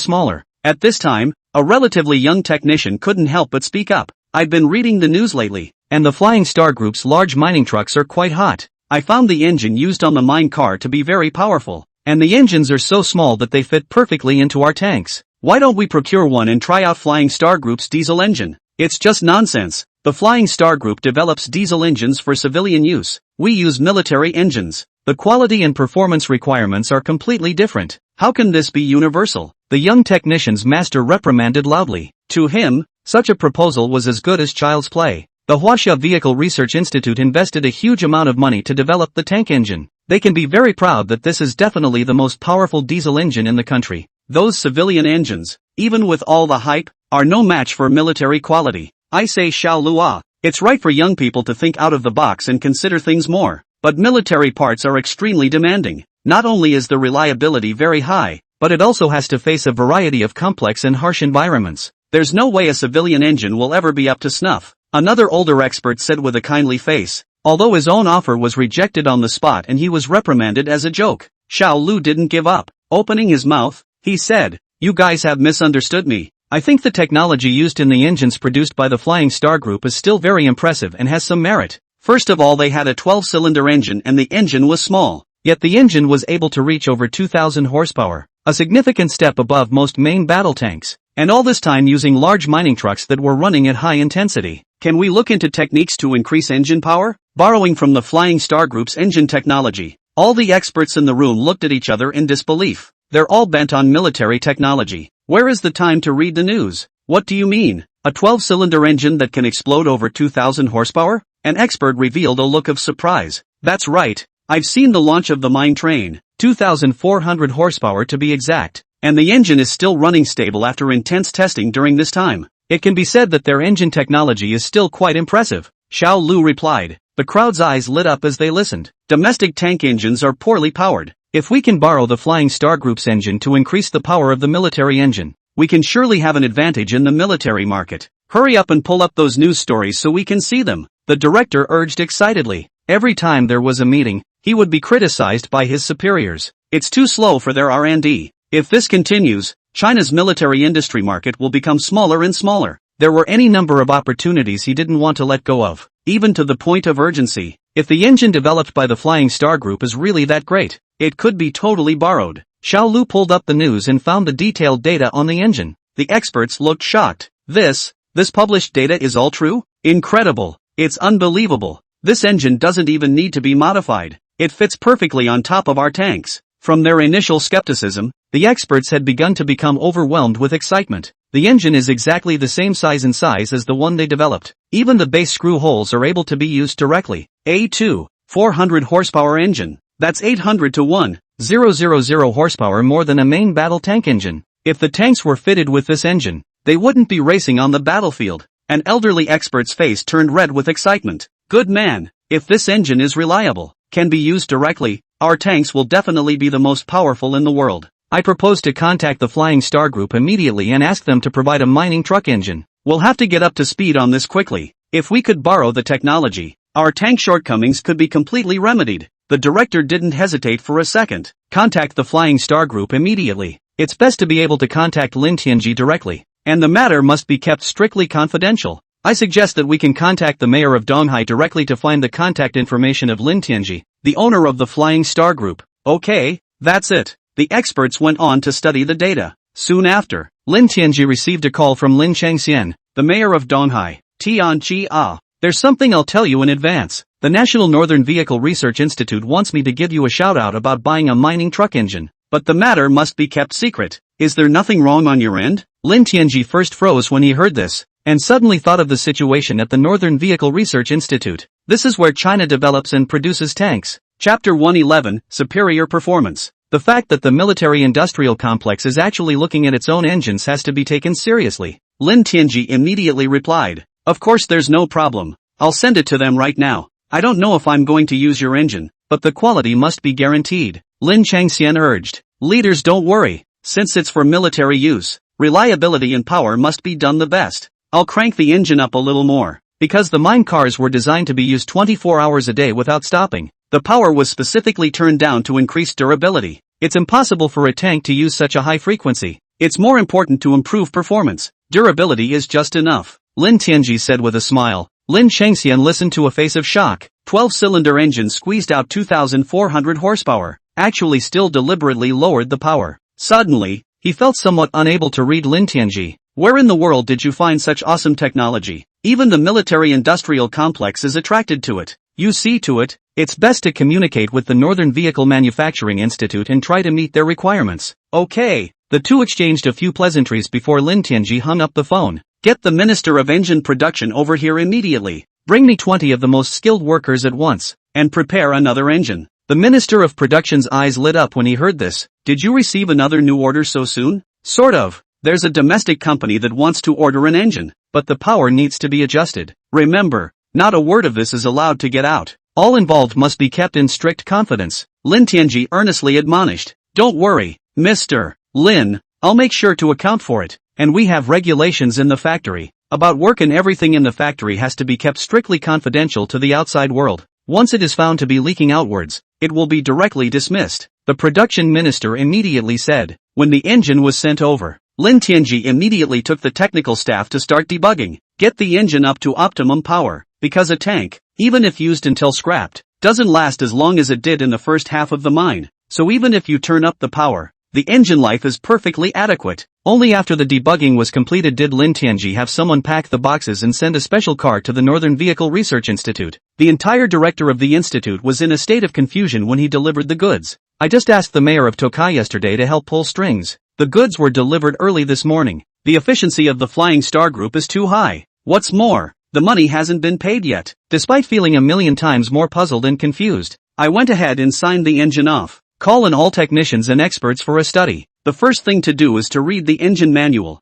smaller. At this time, a relatively young technician couldn't help but speak up. "I've been reading the news lately, and the Flying Star Group's large mining trucks are quite hot. I found the engine used on the mine car to be very powerful, and the engines are so small that they fit perfectly into our tanks. Why don't we procure one and try out Flying Star Group's diesel engine?" It's just nonsense. The Flying Star Group develops diesel engines for civilian use. We use military engines. The quality and performance requirements are completely different. How can this be universal? The young technician's master reprimanded loudly. To him, such a proposal was as good as child's play. The Huaxia Vehicle Research Institute invested a huge amount of money to develop the tank engine. They can be very proud that this is definitely the most powerful diesel engine in the country. Those civilian engines, even with all the hype, are no match for military quality. I say Xiao Lua, it's right for young people to think out of the box and consider things more. But military parts are extremely demanding. Not only is the reliability very high, but it also has to face a variety of complex and harsh environments. There's no way a civilian engine will ever be up to snuff. Another older expert said with a kindly face, although his own offer was rejected on the spot and he was reprimanded as a joke. Xiao Lu didn't give up. Opening his mouth, he said, "You guys have misunderstood me. I think the technology used in the engines produced by the Flying Star Group is still very impressive and has some merit. First of all, they had a 12-cylinder engine and the engine was small. Yet the engine was able to reach over 2,000 horsepower, a significant step above most main battle tanks. And all this time using large mining trucks that were running at high intensity. Can we look into techniques to increase engine power? Borrowing from the Flying Star Group's engine technology." All the experts in the room looked at each other in disbelief. They're all bent on military technology. Where is the time to read the news? What do you mean? A 12-cylinder engine that can explode over 2,000 horsepower? An expert revealed a look of surprise. That's right. I've seen the launch of the mine train. 2,400 horsepower to be exact. And the engine is still running stable after intense testing during this time. It can be said that their engine technology is still quite impressive. Xiao Lu replied. The crowd's eyes lit up as they listened. Domestic tank engines are poorly powered. If we can borrow the Flying Star Group's engine to increase the power of the military engine, we can surely have an advantage in the military market. Hurry up and pull up those news stories so we can see them, the director urged excitedly. Every time there was a meeting, he would be criticized by his superiors. It's too slow for their R&D. If this continues, China's military industry market will become smaller and smaller. There were any number of opportunities he didn't want to let go of, even to the point of urgency. If the engine developed by the Flying Star Group is really that great, it could be totally borrowed. Xiao Lu pulled up the news and found the detailed data on the engine. The experts looked shocked. This published data is all true? Incredible. It's unbelievable. This engine doesn't even need to be modified. It fits perfectly on top of our tanks. From their initial skepticism, the experts had begun to become overwhelmed with excitement. The engine is exactly the same size and size as the one they developed. Even the base screw holes are able to be used directly. A2, 400 horsepower engine. That's 800 to 1,000 horsepower more than a main battle tank engine. If the tanks were fitted with this engine, they wouldn't be racing on the battlefield. An elderly expert's face turned red with excitement. Good man, if this engine is reliable, can be used directly, our tanks will definitely be the most powerful in the world. I propose to contact the Flying Star Group immediately and ask them to provide a mining truck engine. We'll have to get up to speed on this quickly. If we could borrow the technology, Our tank shortcomings could be completely remedied. The director didn't hesitate for a second. Contact the Flying Star Group immediately. It's best to be able to contact Lin Tianji directly. And the matter must be kept strictly confidential. I suggest that we can contact the mayor of Donghai directly to find the contact information of Lin Tianji, the owner of the Flying Star Group. Okay, that's it. The experts went on to study the data. Soon after, Lin Tianji received a call from Lin Changxian, the mayor of Donghai. Tianji. There's something I'll tell you in advance. The National Northern Vehicle Research Institute wants me to give you a shout out about buying a mining truck engine. But the matter must be kept secret. Is there nothing wrong on your end? Lin Tianji first froze when he heard this, and suddenly thought of the situation at the Northern Vehicle Research Institute. This is where China develops and produces tanks. Chapter 111, Superior Performance. The fact that the military-industrial complex is actually looking at its own engines has to be taken seriously. Lin Tianji immediately replied, "Of course there's no problem. I'll send it to them right now. I don't know if I'm going to use your engine, but the quality must be guaranteed." Lin Changxian urged, "Leaders, don't worry. Since it's for military use, reliability and power must be done the best. I'll crank the engine up a little more. Because the mine cars were designed to be used 24 hours a day without stopping, the power was specifically turned down to increase durability. It's impossible for a tank to use such a high frequency. It's more important to improve performance. Durability is just enough," Lin Tianji said with a smile. Lin Changxian listened to a face of shock. 12-cylinder engine squeezed out 2,400 horsepower, actually still deliberately lowered the power. Suddenly, he felt somewhat unable to read Lin Tianji. "Where in the world did you find such awesome technology? Even the military-industrial complex is attracted to it. You see to it, it's best to communicate with the Northern Vehicle Manufacturing Institute and try to meet their requirements." Okay. The two exchanged a few pleasantries before Lin Tianji hung up the phone. "Get the Minister of Engine Production over here immediately. Bring me 20 of the most skilled workers at once, and prepare another engine." The Minister of Production's eyes lit up when he heard this. "Did you receive another new order so soon?" "Sort of. There's a domestic company that wants to order an engine, but the power needs to be adjusted. Remember, not a word of this is allowed to get out. All involved must be kept in strict confidence," Lin Tianji earnestly admonished. "Don't worry, Mr. Lin, I'll make sure to account for it. And we have regulations in the factory about work, and everything in the factory has to be kept strictly confidential to the outside world. Once it is found to be leaking outwards, it will be directly dismissed," the production minister immediately said. When the engine was sent over, Lin Tianji immediately took the technical staff to start debugging. Get the engine up to optimum power, because a tank, even if used until scrapped, doesn't last as long as it did in the first half of the mine. So even if you turn up the power, the engine life is perfectly adequate. Only after the debugging was completed did Lin Tianji have someone pack the boxes and send a special car to the Northern Vehicle Research Institute. The entire director of the institute was in a state of confusion when he delivered the goods. "I just asked the mayor of Tokai yesterday to help pull strings. The goods were delivered early this morning. The efficiency of the Flying Star Group is too high. What's more, the money hasn't been paid yet." Despite feeling a million times more puzzled and confused, I went ahead and signed the engine off. Call in all technicians and experts for a study. The first thing to do is to read the engine manual.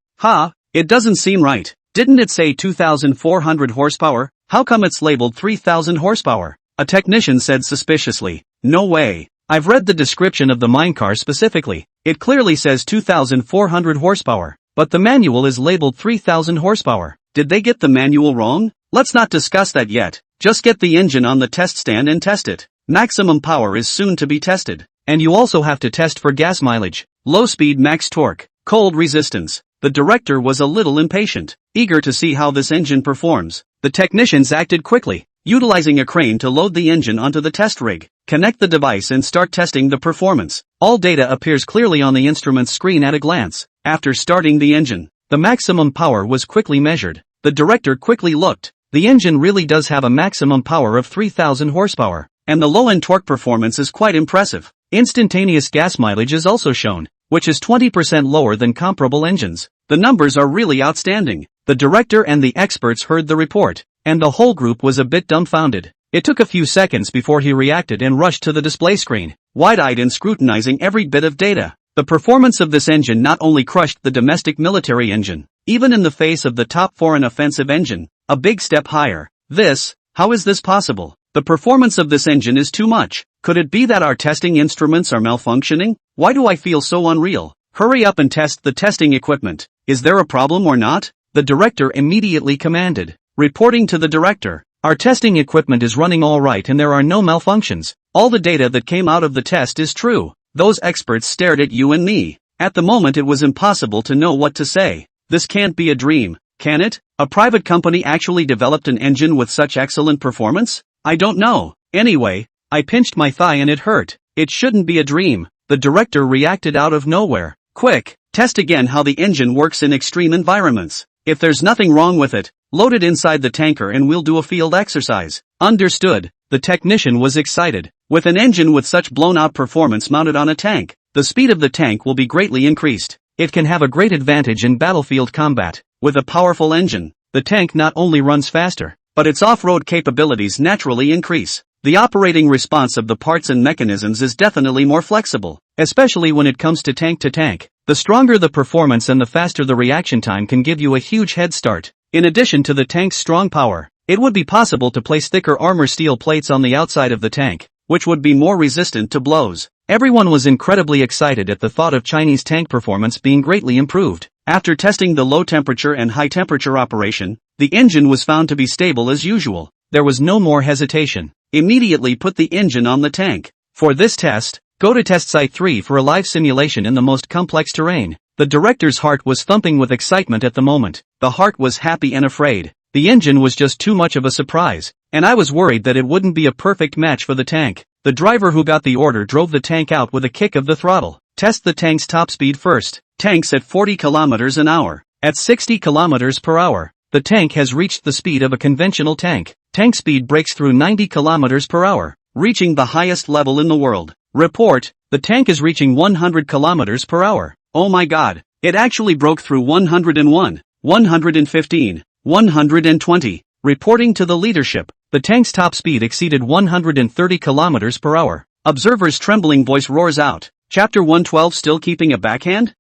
It doesn't seem right. Didn't it say 2,400 horsepower? How come it's labeled 3,000 horsepower? A technician said suspiciously. "No way. I've read the description of the minecar specifically. It clearly says 2,400 horsepower, but the manual is labeled 3,000 horsepower. Did they get the manual wrong? Let's not discuss that yet. Just get the engine on the test stand and test it. Maximum power is soon to be tested. And you also have to test for gas mileage, low speed, max torque, cold resistance." The director was a little impatient, eager to see how this engine performs. The technicians acted quickly, utilizing a crane to load the engine onto the test rig, connect the device and start testing the performance. All data appears clearly on the instrument's screen at a glance. After starting the engine, the maximum power was quickly measured. The director quickly looked. The engine really does have a maximum power of 3,000 horsepower, and the low-end torque performance is quite impressive. Instantaneous gas mileage is also shown, which is 20% lower than comparable engines. The numbers are really outstanding. The director and the experts heard the report, and the whole group was a bit dumbfounded. It took a few seconds before he reacted and rushed to the display screen, wide-eyed and scrutinizing every bit of data. The performance of this engine not only crushed the domestic military engine, even in the face of the top foreign offensive engine, a big step higher. How is this possible? The performance of this engine is too much. Could it be that our testing instruments are malfunctioning? Why do I feel so unreal? Hurry up and test the testing equipment. Is there a problem or not? The director immediately commanded. Reporting to the director, Our testing equipment is running alright and there are no malfunctions. All the data that came out of the test is true. Those experts stared at you and me. At the moment it was impossible to know what to say. This can't be a dream, can it? A private company actually developed an engine with such excellent performance? I don't know. Anyway, I pinched my thigh and it hurt. It shouldn't be a dream. The director reacted out of nowhere. Quick, test again how the engine works in extreme environments. If there's nothing wrong with it, load it inside the tanker and we'll do a field exercise. Understood. The technician was excited. With an engine with such blown-out performance mounted on a tank, the speed of the tank will be greatly increased. It can have a great advantage in battlefield combat. With a powerful engine, the tank not only runs faster, but its off-road capabilities naturally increase. The operating response of the parts and mechanisms is definitely more flexible, especially when it comes to tank. The stronger the performance and the faster the reaction time can give you a huge head start. In addition to the tank's strong power, it would be possible to place thicker armor steel plates on the outside of the tank, which would be more resistant to blows. Everyone was incredibly excited at the thought of Chinese tank performance being greatly improved. After testing the low temperature and high temperature operation, the engine was found to be stable as usual. There was no more hesitation. Immediately put the engine on the tank. For this test, go to test site 3 for a live simulation in the most complex terrain. The director's heart was thumping with excitement at the moment. The heart was happy and afraid. The engine was just too much of a surprise, and I was worried that it wouldn't be a perfect match for the tank. The driver who got the order drove the tank out with a kick of the throttle. Test the tank's top speed first. Tanks at 40 kilometers an hour. At 60 kilometers per hour. The tank has reached the speed of a conventional tank. Tank speed breaks through 90 kilometers per hour, reaching the highest level in the world. Report, the tank is reaching 100 kilometers per hour. Oh my god, it actually broke through 101, 115, 120. Reporting to the leadership, the tank's top speed exceeded 130 kilometers per hour. Observer's trembling voice roars out. Chapter 112 still keeping a backhand?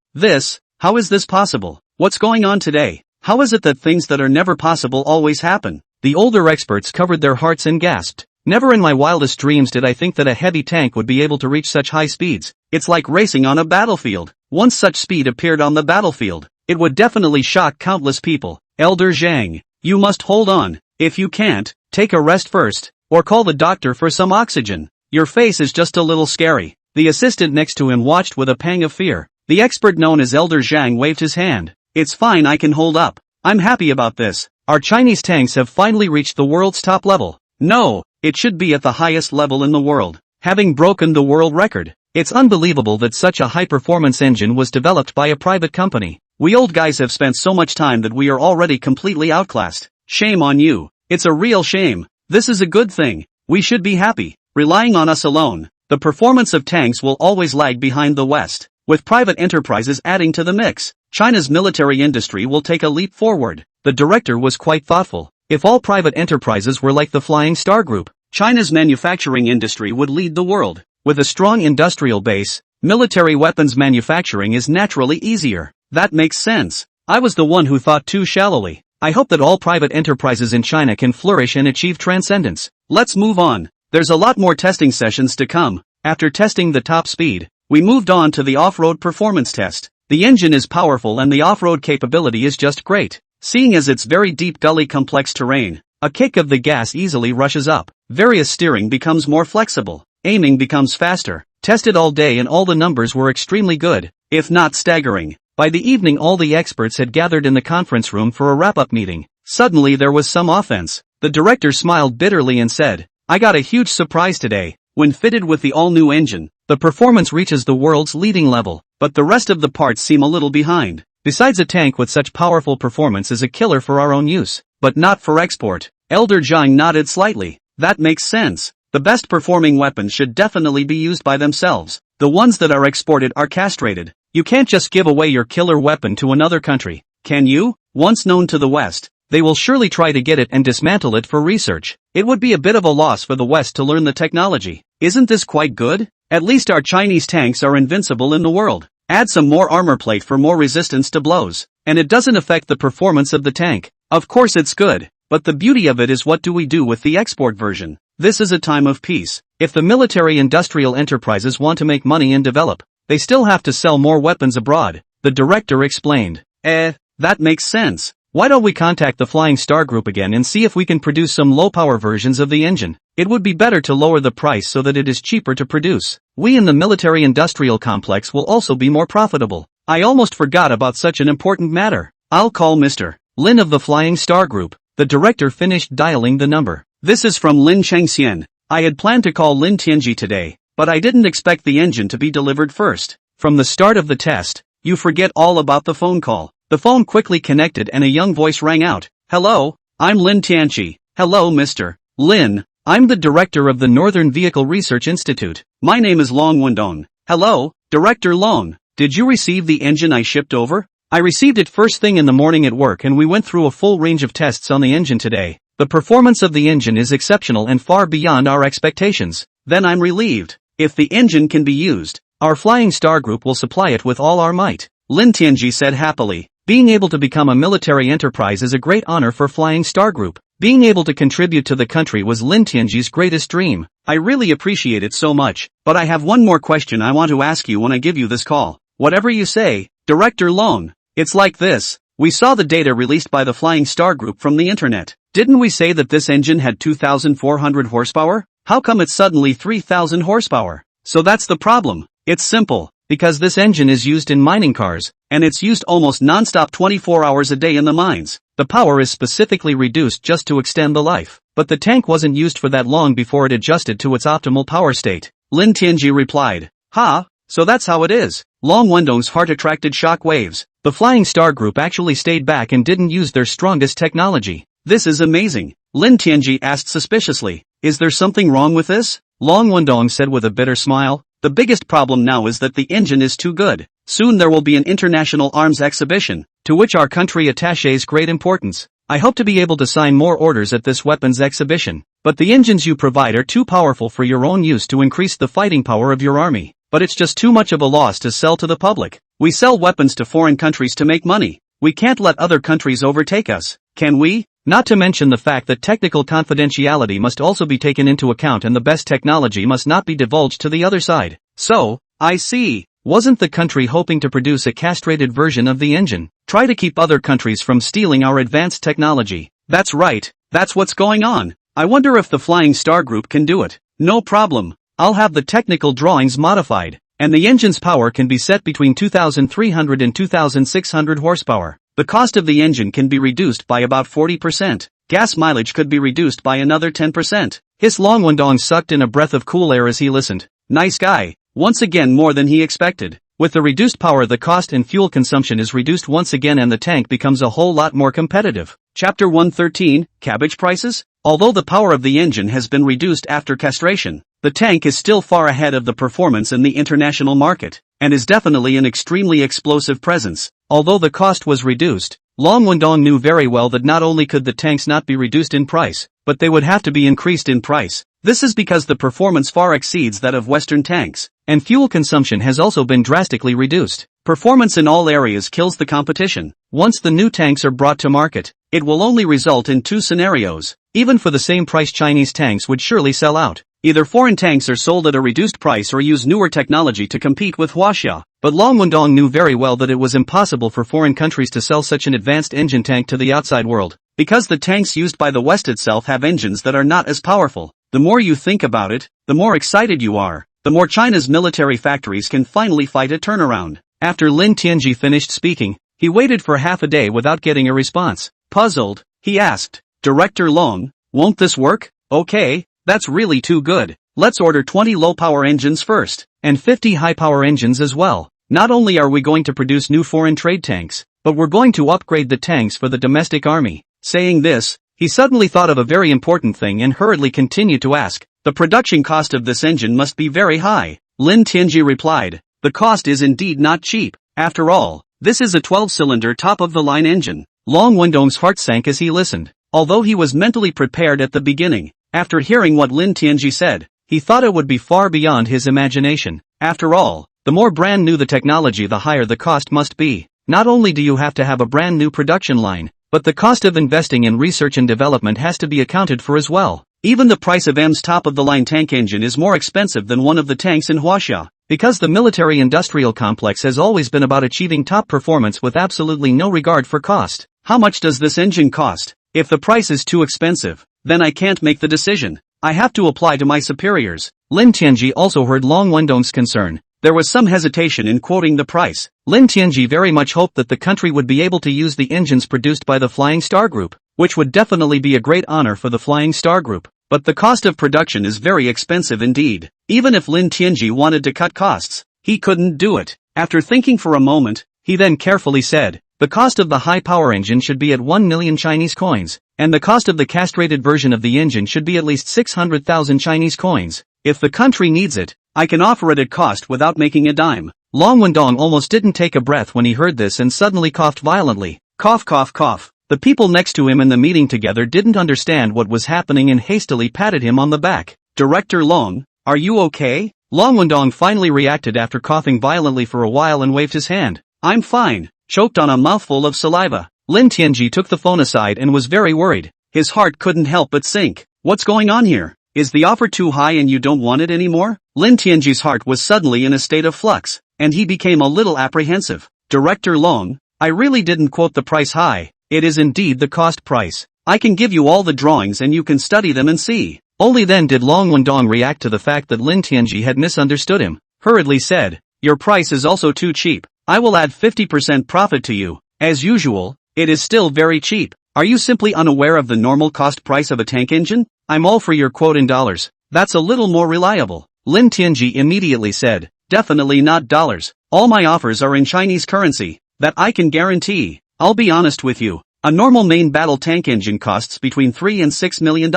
How is this possible? What's going on today? How is it that things that are never possible always happen? The older experts covered their hearts and gasped. Never in my wildest dreams did I think that a heavy tank would be able to reach such high speeds. It's like racing on a battlefield. Once such speed appeared on the battlefield, it would definitely shock countless people. Elder Zhang, you must hold on. If you can't, take a rest first, or call the doctor for some oxygen. Your face is just a little scary. The assistant next to him watched with a pang of fear. The expert known as Elder Zhang waved his hand. It's fine, I can hold up. I'm happy about this. Our Chinese tanks have finally reached the world's top level. No, it should be at the highest level in the world, having broken the world record. It's unbelievable that such a high-performance engine was developed by a private company. We old guys have spent so much time that we are already completely outclassed. Shame on you. It's a real shame. This is a good thing. We should be happy. Relying on us alone, the performance of tanks will always lag behind the West. With private enterprises adding to the mix, China's military industry will take a leap forward. The director was quite thoughtful. If all private enterprises were like the Flying Star Group, China's manufacturing industry would lead the world. With a strong industrial base, military weapons manufacturing is naturally easier. That makes sense. I was the one who thought too shallowly. I hope that all private enterprises in China can flourish and achieve transcendence. Let's move on. There's a lot more testing sessions to come. After testing the top speed, we moved on to the off-road performance test. The engine is powerful and the off-road capability is just great. Seeing as it's very deep gully complex terrain, a kick of the gas easily rushes up. Various steering becomes more flexible. Aiming becomes faster. Tested all day and all the numbers were extremely good, if not staggering. By the evening all the experts had gathered in the conference room for a wrap-up meeting. Suddenly there was some offense. The director smiled bitterly and said, I got a huge surprise today. When fitted with the all-new engine, the performance reaches the world's leading level, but the rest of the parts seem a little behind. Besides, a tank with such powerful performance is a killer for our own use, but not for export. Elder Zhang nodded slightly. That makes sense. The best performing weapons should definitely be used by themselves. The ones that are exported are castrated. You can't just give away your killer weapon to another country, can you? Once known to the West, they will surely try to get it and dismantle it for research. It would be a bit of a loss for the West to learn the technology. Isn't this quite good? At least our Chinese tanks are invincible in the world. Add some more armor plate for more resistance to blows, and it doesn't affect the performance of the tank. Of course it's good, but the beauty of it is what do we do with the export version? This is a time of peace. If the military industrial enterprises want to make money and develop, they still have to sell more weapons abroad, the director explained. That makes sense. Why don't we contact the Flying Star Group again and see if we can produce some low-power versions of the engine? It would be better to lower the price so that it is cheaper to produce. We in the military-industrial complex will also be more profitable. I almost forgot about such an important matter. I'll call Mr. Lin of the Flying Star Group. The director finished dialing the number. This is from Lin Changxian. I had planned to call Lin Tianji today, but I didn't expect the engine to be delivered first. From the start of the test, you forget all about the phone call. The phone quickly connected and a young voice rang out. Hello, I'm Lin Tianji. Hello Mr. Lin, I'm the director of the Northern Vehicle Research Institute. My name is Long Wendong. Hello, Director Long. Did you receive the engine I shipped over? I received it first thing in the morning at work and we went through a full range of tests on the engine today. The performance of the engine is exceptional and far beyond our expectations. Then I'm relieved. If the engine can be used, our Flying Star Group will supply it with all our might. Lin Tianji said happily. Being able to become a military enterprise is a great honor for Flying Star Group. Being able to contribute to the country was Lin Tianji's greatest dream. I really appreciate it so much, but I have one more question I want to ask you when I give you this call. Whatever you say, Director Long. It's like this. We saw the data released by the Flying Star Group from the internet. Didn't we say that this engine had 2,400 horsepower? How come it's suddenly 3,000 horsepower? So that's the problem. It's simple. Because this engine is used in mining cars, and it's used almost non-stop 24 hours a day in the mines. The power is specifically reduced just to extend the life. But the tank wasn't used for that long before it adjusted to its optimal power state. Lin Tianji replied. So that's how it is. Long Wendong's heart attracted shock waves. The Flying Star Group actually stayed back and didn't use their strongest technology. This is amazing. Lin Tianji asked suspiciously. Is there something wrong with this? Long Wendong said with a bitter smile. The biggest problem now is that the engine is too good. Soon there will be an international arms exhibition, to which our country attaches great importance. I hope to be able to sign more orders at this weapons exhibition. But the engines you provide are too powerful for your own use to increase the fighting power of your army. But it's just too much of a loss to sell to the public. We sell weapons to foreign countries to make money. We can't let other countries overtake us, can we? Not to mention the fact that technical confidentiality must also be taken into account and the best technology must not be divulged to the other side. So, I see. Wasn't the country hoping to produce a castrated version of the engine? Try to keep other countries from stealing our advanced technology. That's right. That's what's going on. I wonder if the Flying Star Group can do it. No problem. I'll have the technical drawings modified, and the engine's power can be set between 2,300 and 2,600 horsepower. The cost of the engine can be reduced by about 40%. Gas mileage could be reduced by another 10%. His Long Wendong sucked in a breath of cool air as he listened. Nice guy. Once again more than he expected. With the reduced power the cost and fuel consumption is reduced once again and the tank becomes a whole lot more competitive. Chapter 113, Cabbage Prices? Although the power of the engine has been reduced after castration, the tank is still far ahead of the performance in the international market, and is definitely an extremely explosive presence. Although the cost was reduced, Long Wendong knew very well that not only could the tanks not be reduced in price, but they would have to be increased in price. This is because the performance far exceeds that of Western tanks, and fuel consumption has also been drastically reduced. Performance in all areas kills the competition. Once the new tanks are brought to market, it will only result in two scenarios. Even for the same price Chinese tanks would surely sell out. Either foreign tanks are sold at a reduced price or use newer technology to compete with Huaxia. But Long Wendong knew very well that it was impossible for foreign countries to sell such an advanced engine tank to the outside world, because the tanks used by the West itself have engines that are not as powerful. The more you think about it, the more excited you are. The more China's military factories can finally fight a turnaround. After Lin Tianji finished speaking, he waited for half a day without getting a response. Puzzled, he asked, Director Long, won't this work? Okay, that's really too good. Let's order 20 low-power engines first, and 50 high-power engines as well. Not only are we going to produce new foreign trade tanks, but we're going to upgrade the tanks for the domestic army. Saying this, he suddenly thought of a very important thing and hurriedly continued to ask, the production cost of this engine must be very high. Lin Tianji replied, the cost is indeed not cheap. After all, this is a 12-cylinder top-of-the-line engine. Long Wendong's heart sank as he listened. Although he was mentally prepared at the beginning, after hearing what Lin Tianji said, he thought it would be far beyond his imagination. After all, the more brand new the technology the higher the cost must be. Not only do you have to have a brand new production line, but the cost of investing in research and development has to be accounted for as well. Even the price of M's top-of-the-line tank engine is more expensive than one of the tanks in Huaxia, because the military-industrial complex has always been about achieving top performance with absolutely no regard for cost. How much does this engine cost? If the price is too expensive, then I can't make the decision. I have to apply to my superiors. Lin Tianji also heard Long Wendong's concern. There was some hesitation in quoting the price. Lin Tianji very much hoped that the country would be able to use the engines produced by the Flying Star Group, which would definitely be a great honor for the Flying Star Group. But the cost of production is very expensive indeed. Even if Lin Tianji wanted to cut costs, he couldn't do it. After thinking for a moment, he then carefully said, the cost of the high-power engine should be at 1 million Chinese coins, and the cost of the castrated version of the engine should be at least 600,000 Chinese coins. If the country needs it, I can offer it at cost without making a dime. Long Wendong almost didn't take a breath when he heard this and suddenly coughed violently. Cough, cough, cough. The people next to him in the meeting together didn't understand what was happening and hastily patted him on the back. Director Long, are you okay? Long Wendong finally reacted after coughing violently for a while and waved his hand. I'm fine. Choked on a mouthful of saliva. Lin Tianji took the phone aside and was very worried. His heart couldn't help but sink. What's going on here? Is the offer too high and you don't want it anymore? Lin Tianji's heart was suddenly in a state of flux, and he became a little apprehensive. Director Long, I really didn't quote the price high. It is indeed the cost price. I can give you all the drawings and you can study them and see. Only then did Long Wendong react to the fact that Lin Tianji had misunderstood him. Hurriedly said, your price is also too cheap. I will add 50% profit to you. As usual, it is still very cheap. Are you simply unaware of the normal cost price of a tank engine? I'm all for your quote in dollars. That's a little more reliable. Lin Tianji immediately said, definitely not dollars. All my offers are in Chinese currency. That I can guarantee. I'll be honest with you. A normal main battle tank engine costs between $3 and $6 million.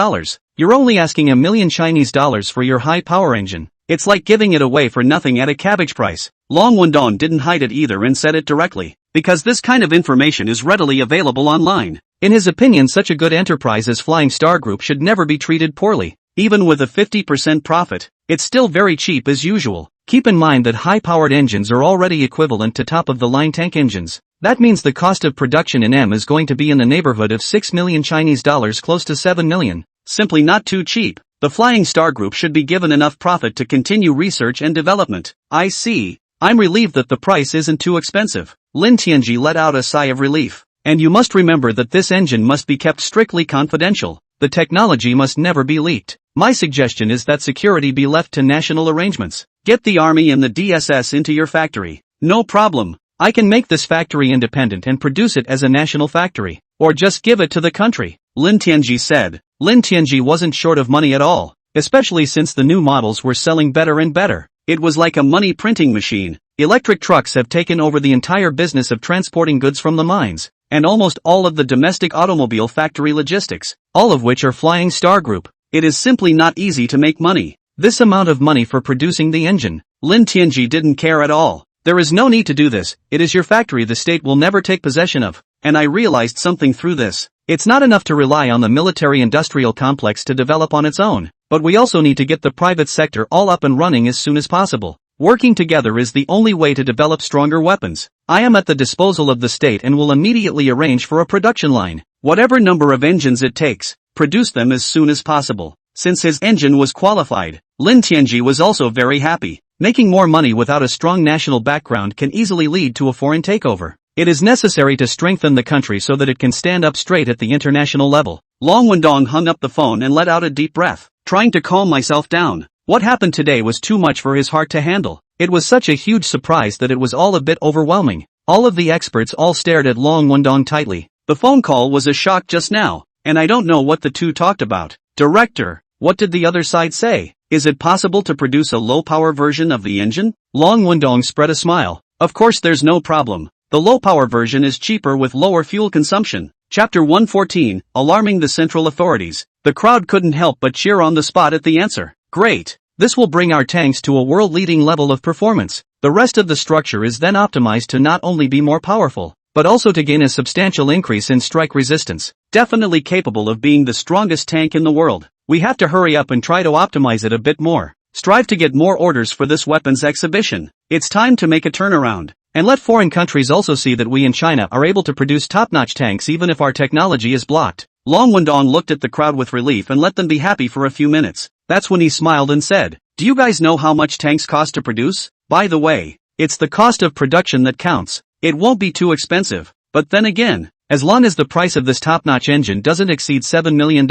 You're only asking $1 million Chinese dollars for your high power engine. It's like giving it away for nothing at a cabbage price. Long Wendong didn't hide it either and said it directly, because this kind of information is readily available online. In his opinion, such a good enterprise as Flying Star Group should never be treated poorly. Even with a 50% profit, it's still very cheap as usual. Keep in mind that high-powered engines are already equivalent to top-of-the-line tank engines. That means the cost of production in M is going to be in the neighborhood of 6 million Chinese dollars, close to 7 million. Simply not too cheap. The Flying Star Group should be given enough profit to continue research and development. I see. I'm relieved that the price isn't too expensive. Lin Tianji let out a sigh of relief. And you must remember that this engine must be kept strictly confidential. The technology must never be leaked. My suggestion is that security be left to national arrangements. Get the army and the DSS into your factory. No problem. I can make this factory independent and produce it as a national factory. Or just give it to the country, Lin Tianji said. Lin Tianji wasn't short of money at all, especially since the new models were selling better and better. It was like a money printing machine. Electric trucks have taken over the entire business of transporting goods from the mines, and almost all of the domestic automobile factory logistics, all of which are Flying Star Group. It is simply not easy to make money. This amount of money for producing the engine. Lin Tianji didn't care at all. There is no need to do this. It is your factory the state will never take possession of. And I realized something through this. It's not enough to rely on the military-industrial complex to develop on its own, but we also need to get the private sector all up and running as soon as possible. Working together is the only way to develop stronger weapons. I am at the disposal of the state and will immediately arrange for a production line. Whatever number of engines it takes, produce them as soon as possible. Since his engine was qualified, Lin Tianji was also very happy. Making more money without a strong national background can easily lead to a foreign takeover. It is necessary to strengthen the country so that it can stand up straight at the international level. Long Wendong hung up the phone and let out a deep breath, trying to calm myself down. What happened today was too much for his heart to handle. It was such a huge surprise that it was all a bit overwhelming. All of the experts all stared at Long Wendong tightly. The phone call was a shock just now, and I don't know what the two talked about. Director, what did the other side say? Is it possible to produce a low-power version of the engine? Long Wendong spread a smile. Of course there's no problem. The low-power version is cheaper with lower fuel consumption. Chapter 114, Alarming the Central Authorities. The crowd couldn't help but cheer on the spot at the answer. Great! This will bring our tanks to a world-leading level of performance. The rest of the structure is then optimized to not only be more powerful, but also to gain a substantial increase in strike resistance. Definitely capable of being the strongest tank in the world. We have to hurry up and try to optimize it a bit more. Strive to get more orders for this weapons exhibition. It's time to make a turnaround. And let foreign countries also see that we in China are able to produce top-notch tanks even if our technology is blocked. Long Wendong looked at the crowd with relief and let them be happy for a few minutes. That's when he smiled and said, do you guys know how much tanks cost to produce? By the way, it's the cost of production that counts. It won't be too expensive, but then again, As long as the price of this top-notch engine doesn't exceed $7 million,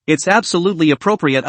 it's absolutely appropriate.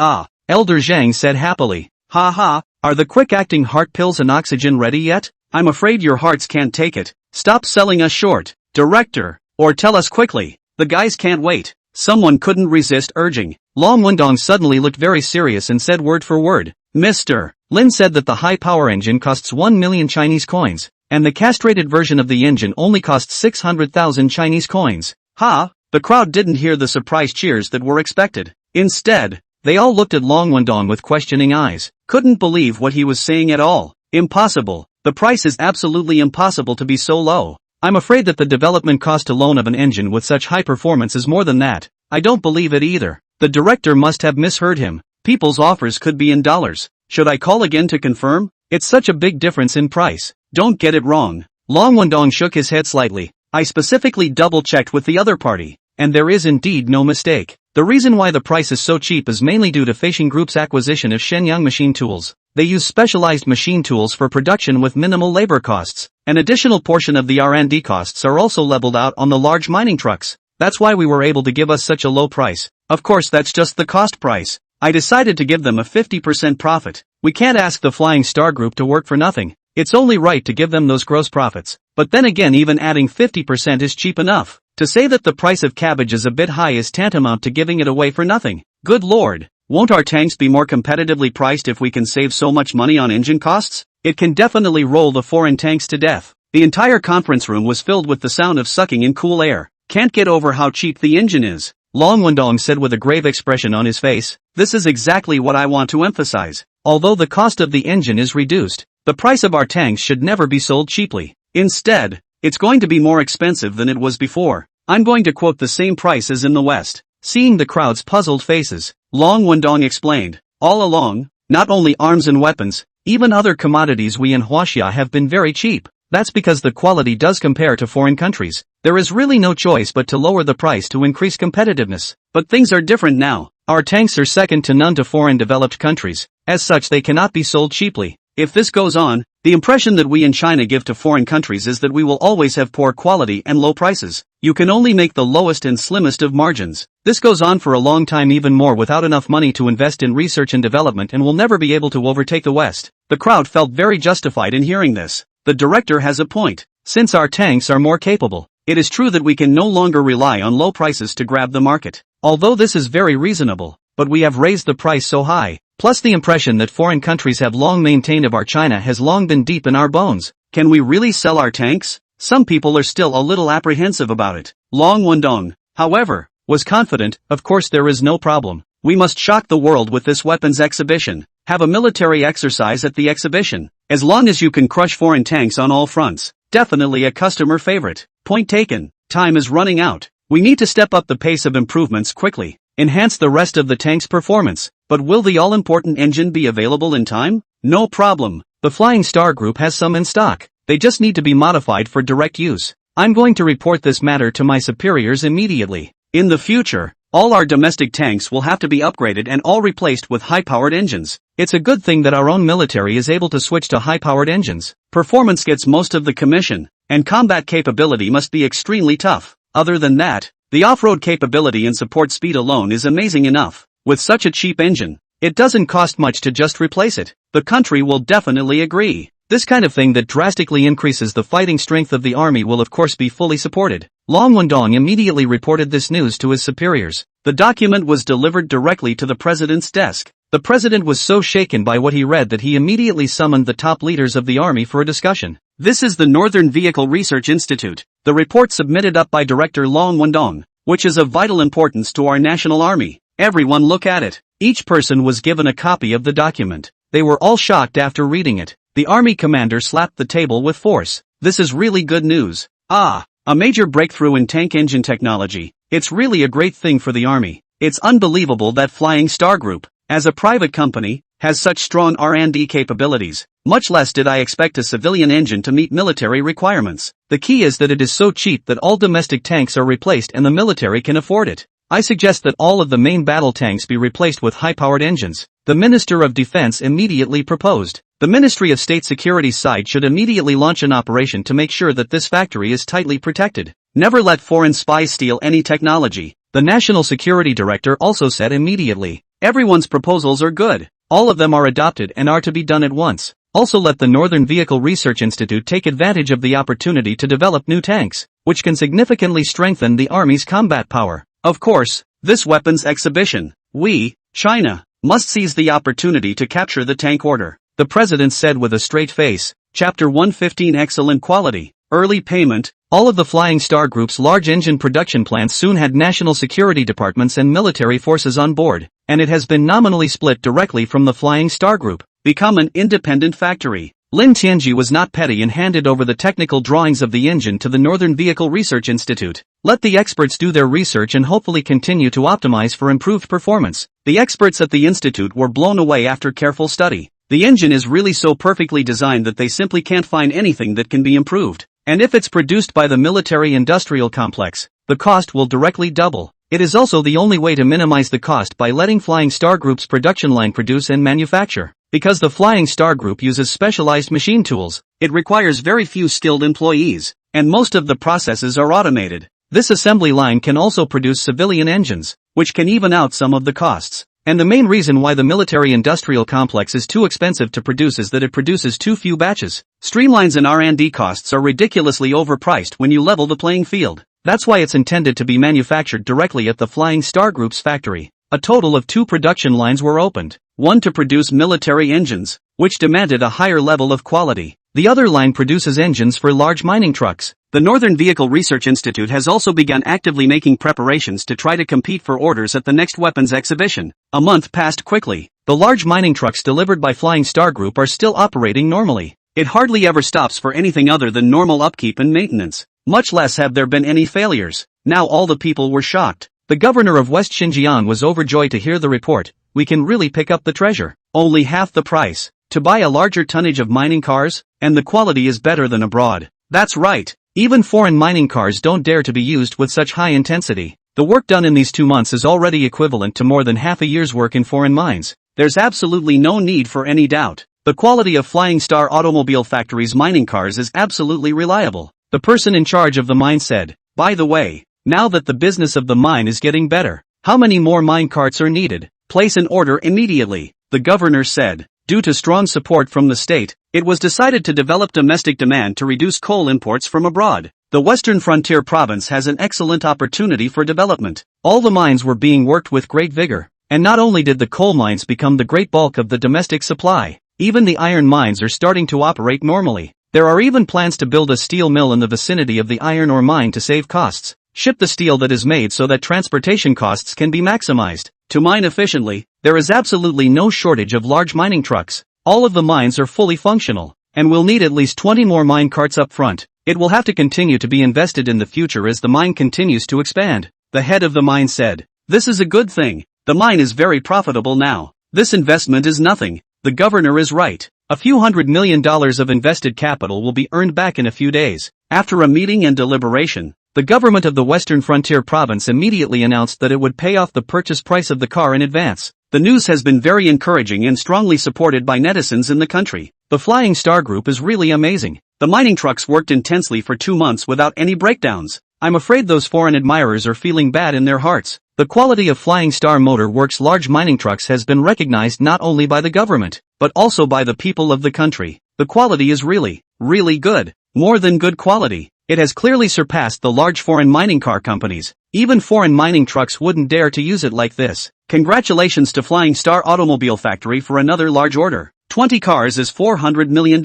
Elder Zhang said happily. Ha ha, are the quick-acting heart pills and oxygen ready yet? I'm afraid your hearts can't take it. Stop selling us short, director, or tell us quickly. The guys can't wait. Someone couldn't resist urging. Long Wendong suddenly looked very serious and said word for word, Mr. Lin said that the high-power engine costs 1 million Chinese coins, and the castrated version of the engine only costs 600,000 Chinese coins. Ha! The crowd didn't hear the surprise cheers that were expected. Instead, they all looked at Long Wendong with questioning eyes. Couldn't believe what he was saying at all. Impossible. The price is absolutely impossible to be so low. I'm afraid that the development cost alone of an engine with such high performance is more than that. I don't believe it either. The director must have misheard him. People's offers could be in dollars. Should I call again to confirm? It's such a big difference in price. Don't get it wrong. Long Wendong shook his head slightly. I specifically double-checked with the other party, and there is indeed no mistake. The reason why the price is so cheap is mainly due to Feisheng Group's acquisition of Shenyang Machine Tools. They use specialized machine tools for production with minimal labor costs. An additional portion of the R&D costs are also leveled out on the large mining trucks. That's why we were able to give us such a low price. Of course, that's just the cost price. I decided to give them a 50% profit. We can't ask the Flying Star Group to work for nothing. It's only right to give them those gross profits. But then again, even adding 50% is cheap enough. To say that the price of cabbage is a bit high is tantamount to giving it away for nothing. Good lord. Won't our tanks be more competitively priced if we can save so much money on engine costs? It can definitely roll the foreign tanks to death. The entire conference room was filled with the sound of sucking in cool air. Can't get over how cheap the engine is. Long Wendong said with a grave expression on his face. This is exactly what I want to emphasize. Although the cost of the engine is reduced, the price of our tanks should never be sold cheaply. Instead, it's going to be more expensive than it was before. I'm going to quote the same price as in the West. Seeing the crowd's puzzled faces, Long Wendong explained. All along, not only arms and weapons, even other commodities we in Huaxia have been very cheap. That's because the quality does compare to foreign countries. There is really no choice but to lower the price to increase competitiveness. But things are different now. Our tanks are second to none to foreign developed countries. As such, they cannot be sold cheaply. If this goes on, the impression that we in China give to foreign countries is that we will always have poor quality and low prices. You can only make the lowest and slimmest of margins. This goes on for a long time, even more, without enough money to invest in research and development, and will never be able to overtake the West. The crowd felt very justified in hearing this. The director has a point. Since our tanks are more capable, it is true that we can no longer rely on low prices to grab the market. Although this is very reasonable, but we have raised the price so high. Plus the impression that foreign countries have long maintained of our China has long been deep in our bones. Can we really sell our tanks? Some people are still a little apprehensive about it. Long Wendong, however, was confident. Of course, there is no problem. We must shock the world with this weapons exhibition. Have a military exercise at the exhibition. As long as you can crush foreign tanks on all fronts. Definitely a customer favorite. Point taken. Time is running out. We need to step up the pace of improvements quickly. Enhance the rest of the tank's performance. But will the all-important engine be available in time? No problem. The Flying Star Group has some in stock. They just need to be modified for direct use. I'm going to report this matter to my superiors immediately. In the future, all our domestic tanks will have to be upgraded and all replaced with high-powered engines. It's a good thing that our own military is able to switch to high-powered engines. Performance gets most of the commission, and combat capability must be extremely tough. Other than that, the off-road capability and support speed alone is amazing enough. With such a cheap engine, it doesn't cost much to just replace it. The country will definitely agree. This kind of thing that drastically increases the fighting strength of the army will of course be fully supported. Long Wendong immediately reported this news to his superiors. The document was delivered directly to the president's desk. The president was so shaken by what he read that he immediately summoned the top leaders of the army for a discussion. This is the Northern Vehicle Research Institute. The report submitted up by Director Long Wendong, which is of vital importance to our national army. Everyone look at it. Each person was given a copy of the document. They were all shocked after reading it. The army commander slapped the table with force. This is really good news. A major breakthrough in tank engine technology. It's really a great thing for the army. It's unbelievable that Flying Star Group, as a private company, has such strong R&D capabilities. Much less did I expect a civilian engine to meet military requirements. The key is that it is so cheap that all domestic tanks are replaced and the military can afford it. I suggest that all of the main battle tanks be replaced with high-powered engines. The Minister of Defense immediately proposed. The Ministry of State Security's side should immediately launch an operation to make sure that this factory is tightly protected. Never let foreign spies steal any technology. The National Security Director also said immediately. Everyone's proposals are good. All of them are adopted and are to be done at once. Also let the Northern Vehicle Research Institute take advantage of the opportunity to develop new tanks, which can significantly strengthen the Army's combat power. Of course, this weapons exhibition, we, China, must seize the opportunity to capture the tank order. The president said with a straight face. Chapter 115 Excellent Quality, Early Payment. All of the Flying Star Group's large engine production plants soon had national security departments and military forces on board, and it has been nominally split directly from the Flying Star Group, become an independent factory. Lin Tianji was not petty and handed over the technical drawings of the engine to the Northern Vehicle Research Institute. Let the experts do their research and hopefully continue to optimize for improved performance. The experts at the institute were blown away after careful study. The engine is really so perfectly designed that they simply can't find anything that can be improved. And if it's produced by the military-industrial complex, the cost will directly double. It is also the only way to minimize the cost by letting Flying Star Group's production line produce and manufacture. Because the Flying Star Group uses specialized machine tools, it requires very few skilled employees, and most of the processes are automated. This assembly line can also produce civilian engines, which can even out some of the costs. And the main reason why the military-industrial complex is too expensive to produce is that it produces too few batches. Streamlines and R&D costs are ridiculously overpriced when you level the playing field. That's why it's intended to be manufactured directly at the Flying Star Group's factory. A total of 2 production lines were opened. One to produce military engines, which demanded a higher level of quality. The other line produces engines for large mining trucks. The Northern Vehicle Research Institute has also begun actively making preparations to try to compete for orders at the next weapons exhibition. A month passed quickly. The large mining trucks delivered by Flying Star Group are still operating normally. It hardly ever stops for anything other than normal upkeep and maintenance. Much less have there been any failures. Now all the people were shocked. The governor of West Xinjiang was overjoyed to hear the report. We can really pick up the treasure. Only half the price. To buy a larger tonnage of mining cars, and the quality is better than abroad. That's right. Even foreign mining cars don't dare to be used with such high intensity. The work done in these 2 months is already equivalent to more than half a year's work in foreign mines. There's absolutely no need for any doubt. The quality of Flying Star Automobile Factory's mining cars is absolutely reliable. The person in charge of the mine said, by the way, now that the business of the mine is getting better, how many more mine carts are needed? Place an order immediately, the governor said. Due to strong support from the state, it was decided to develop domestic demand to reduce coal imports from abroad. The Western Frontier Province has an excellent opportunity for development. All the mines were being worked with great vigor. And not only did the coal mines become the great bulk of the domestic supply, even the iron mines are starting to operate normally. There are even plans to build a steel mill in the vicinity of the iron ore mine to save costs. Ship the steel that is made so that transportation costs can be maximized. To mine efficiently, there is absolutely no shortage of large mining trucks. All of the mines are fully functional, and will need at least 20 more mine carts up front. It will have to continue to be invested in the future as the mine continues to expand. The head of the mine said, this is a good thing. The mine is very profitable now. This investment is nothing. The governor is right. A few $100 million of invested capital will be earned back in a few days. After a meeting and deliberation, the government of the Western Frontier Province immediately announced that it would pay off the purchase price of the car in advance. The news has been very encouraging and strongly supported by netizens in the country. The Flying Star Group is really amazing. The mining trucks worked intensely for 2 months without any breakdowns. I'm afraid those foreign admirers are feeling bad in their hearts. The quality of Flying Star Motor Works' large mining trucks has been recognized not only by the government, but also by the people of the country. The quality is really, really good. More than good quality. It has clearly surpassed the large foreign mining car companies. Even foreign mining trucks wouldn't dare to use it like this. Congratulations to Flying Star Automobile Factory for another large order. 20 cars is $400 million.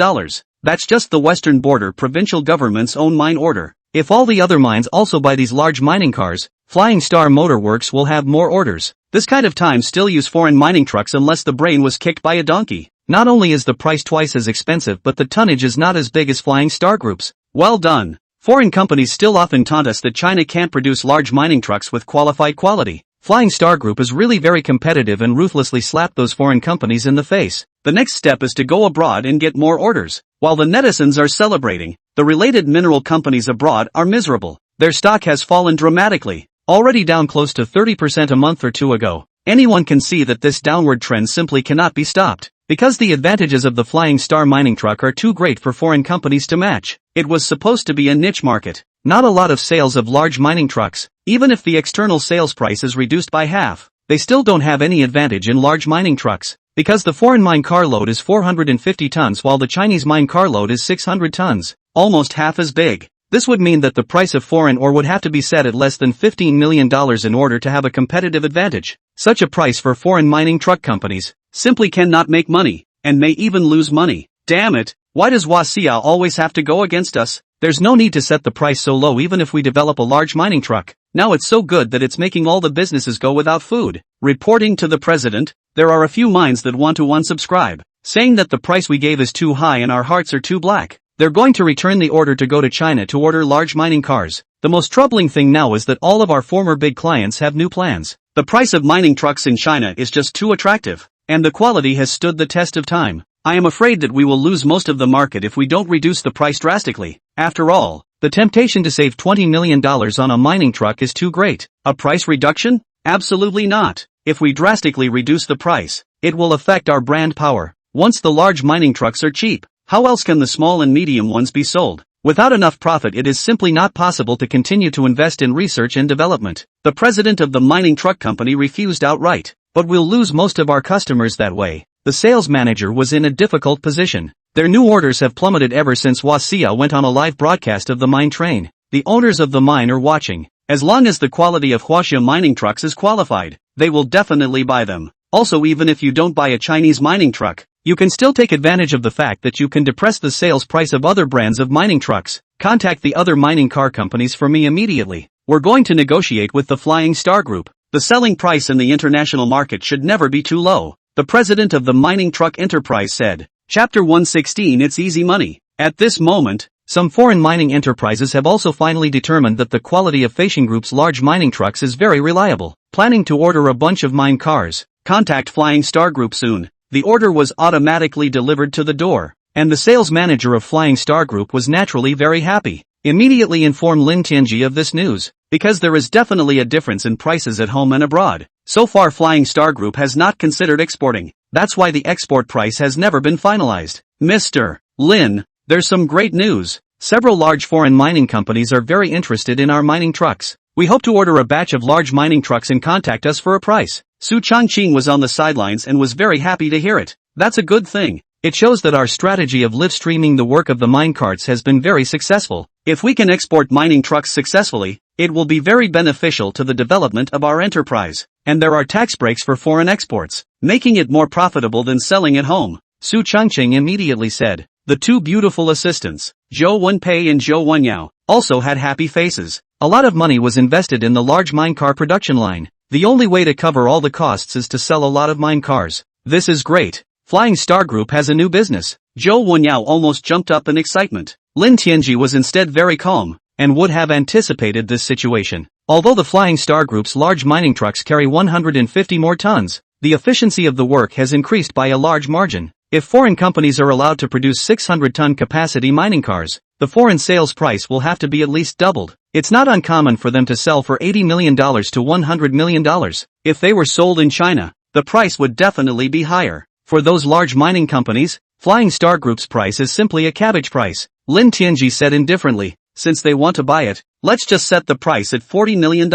That's just the western border provincial government's own mine order. If all the other mines also buy these large mining cars, Flying Star Motor Works will have more orders. This kind of time still use foreign mining trucks unless the brain was kicked by a donkey. Not only is the price twice as expensive but the tonnage is not as big as Flying Star Group's. Well done. Foreign companies still often taunt us that China can't produce large mining trucks with qualified quality. Flying Star Group is really very competitive and ruthlessly slapped those foreign companies in the face. The next step is to go abroad and get more orders. While the netizens are celebrating, the related mineral companies abroad are miserable. Their stock has fallen dramatically, already down close to 30% a month or two ago. Anyone can see that this downward trend simply cannot be stopped. because the advantages of the Flying Star mining truck are too great for foreign companies to match. It was supposed to be a niche market, not a lot of sales of large mining trucks. Even if the external sales price is reduced by half, they still don't have any advantage in large mining trucks, because the foreign mine car load is 450 tons while the Chinese mine car load is 600 tons, almost half as big. This would mean that the price of foreign ore would have to be set at less than $15 million in order to have a competitive advantage. Such a price for foreign mining truck companies simply cannot make money, and may even lose money. Damn it, why does Wasia always have to go against us? There's no need to set the price so low even if we develop a large mining truck. Now it's so good that it's making all the businesses go without food. Reporting to the president, there are a few minds that want to unsubscribe, saying that the price we gave is too high and our hearts are too black. They're going to return the order to go to China to order large mining cars. The most troubling thing now is that all of our former big clients have new plans. The price of mining trucks in China is just too attractive, and the quality has stood the test of time. I am afraid that we will lose most of the market if we don't reduce the price drastically. After all, the temptation to save $20 million on a mining truck is too great. A price reduction? Absolutely not. If we drastically reduce the price, it will affect our brand power. Once the large mining trucks are cheap, how else can the small and medium ones be sold? Without enough profit, it is simply not possible to continue to invest in research and development. The president of the mining truck company refused outright. But we'll lose most of our customers that way. The sales manager was in a difficult position. Their new orders have plummeted ever since Wasia went on a live broadcast of the mine train. The owners of the mine are watching. As long as the quality of Huaxia mining trucks is qualified, they will definitely buy them. Also, even if you don't buy a Chinese mining truck, you can still take advantage of the fact that you can depress the sales price of other brands of mining trucks. Contact the other mining car companies for me immediately. We're going to negotiate with the Flying Star Group. The selling price in the international market should never be too low, the president of the mining truck enterprise said. Chapter 116. It's easy money. At this moment, some foreign mining enterprises have also finally determined that the quality of Fashing Group's large mining trucks is very reliable. Planning to order a bunch of mine cars? Contact Flying Star Group soon. The order was automatically delivered to the door, and the sales manager of Flying Star Group was naturally very happy. Immediately inform Lin Tianji of this news, because there is definitely a difference in prices at home and abroad. So far Flying Star Group has not considered exporting. That's why the export price has never been finalized. Mr. Lin, there's some great news. Several large foreign mining companies are very interested in our mining trucks. We hope to order a batch of large mining trucks and contact us for a price. Su Changqing was on the sidelines and was very happy to hear it. That's a good thing. It shows that our strategy of live streaming the work of the mine carts has been very successful. If we can export mining trucks successfully, it will be very beneficial to the development of our enterprise. And there are tax breaks for foreign exports, making it more profitable than selling at home. Su Changqing immediately said. The two beautiful assistants, Zhou Wenpei and Zhou Wenyao, also had happy faces. A lot of money was invested in the large mine car production line. The only way to cover all the costs is to sell a lot of mine cars. This is great. Flying Star Group has a new business. Zhou Wenyao almost jumped up in excitement. Lin Tianji was instead very calm, and would have anticipated this situation. Although the Flying Star Group's large mining trucks carry 150 more tons, the efficiency of the work has increased by a large margin. If foreign companies are allowed to produce 600-ton capacity mining cars, the foreign sales price will have to be at least doubled. It's not uncommon for them to sell for $80 million to $100 million. If they were sold in China, the price would definitely be higher. For those large mining companies, Flying Star Group's price is simply a cabbage price. Lin Tianji said indifferently, since they want to buy it, let's just set the price at $40 million,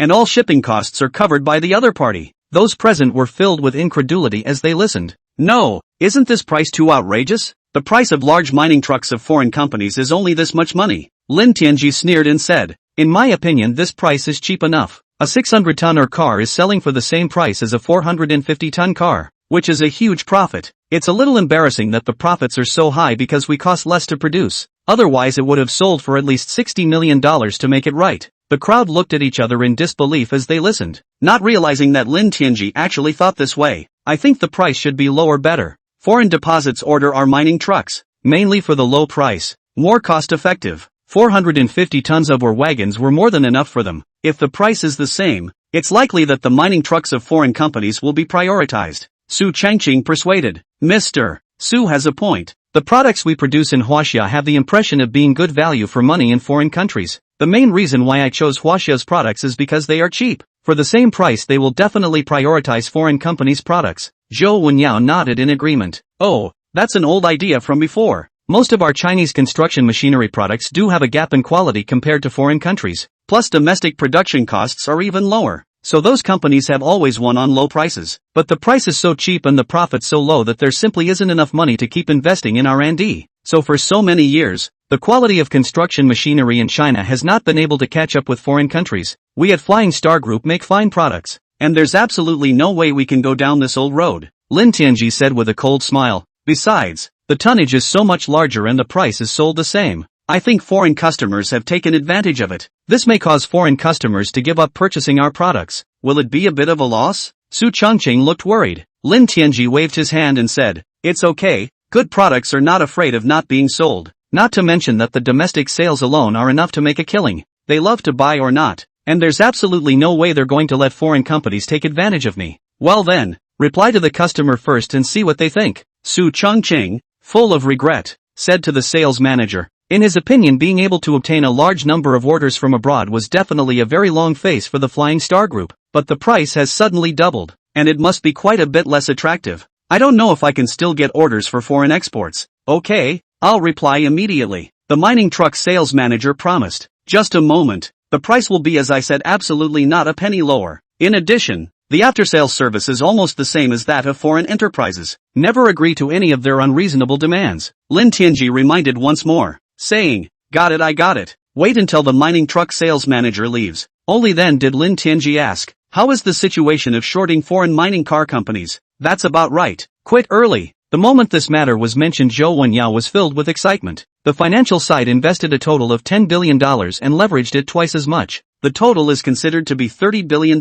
and all shipping costs are covered by the other party. Those present were filled with incredulity as they listened. No, isn't this price too outrageous? The price of large mining trucks of foreign companies is only this much money. Lin Tianji sneered and said, in my opinion this price is cheap enough. A 600-ton car is selling for the same price as a 450-ton car, which is a huge profit. It's a little embarrassing that the profits are so high because we cost less to produce. Otherwise it would have sold for at least $60 million to make it right. The crowd looked at each other in disbelief as they listened, not realizing that Lin Tianji actually thought this way. I think the price should be lower better. Foreign deposits order our mining trucks, mainly for the low price, more cost-effective. 450 tons of ore wagons were more than enough for them. If the price is the same, it's likely that the mining trucks of foreign companies will be prioritized. Su Changqing persuaded. Mr. Su has a point. The products we produce in Huaxia have the impression of being good value for money in foreign countries. The main reason why I chose Huaxia's products is because they are cheap. For the same price they will definitely prioritize foreign companies' products. Zhou Wenyao nodded in agreement. Oh, that's an old idea from before. Most of our Chinese construction machinery products do have a gap in quality compared to foreign countries. Plus domestic production costs are even lower. So those companies have always won on low prices. But the price is so cheap and the profit so low that there simply isn't enough money to keep investing in R&D. So for so many years, the quality of construction machinery in China has not been able to catch up with foreign countries. We at Flying Star Group make fine products. And there's absolutely no way we can go down this old road, Lin Tianji said with a cold smile. Besides, the tonnage is so much larger and the price is sold the same. I think foreign customers have taken advantage of it. This may cause foreign customers to give up purchasing our products. Will it be a bit of a loss? Su Changqing looked worried. Lin Tianji waved his hand and said, "It's okay, good products are not afraid of not being sold. Not to mention that the domestic sales alone are enough to make a killing. They love to buy or not. And there's absolutely no way they're going to let foreign companies take advantage of me." Well then, reply to the customer first and see what they think. Su Changqing, full of regret, said to the sales manager. In his opinion, being able to obtain a large number of orders from abroad was definitely a very long phase for the Flying Star Group, but the price has suddenly doubled, and it must be quite a bit less attractive. I don't know if I can still get orders for foreign exports. Okay, I'll reply immediately, the mining truck sales manager promised. Just a moment, the price will be, as I said, absolutely not a penny lower. In addition, the after-sales service is almost the same as that of foreign enterprises. Never agree to any of their unreasonable demands, Lin Tianji reminded once more, saying, "Got it, I got it." Wait until the mining truck sales manager leaves. Only then did Lin Tianji ask, "How is the situation of shorting foreign mining car companies?" "That's about right. Quit early." The moment this matter was mentioned, Zhou Wenyao was filled with excitement. The financial side invested a total of $10 billion and leveraged it twice as much. The total is considered to be $30 billion.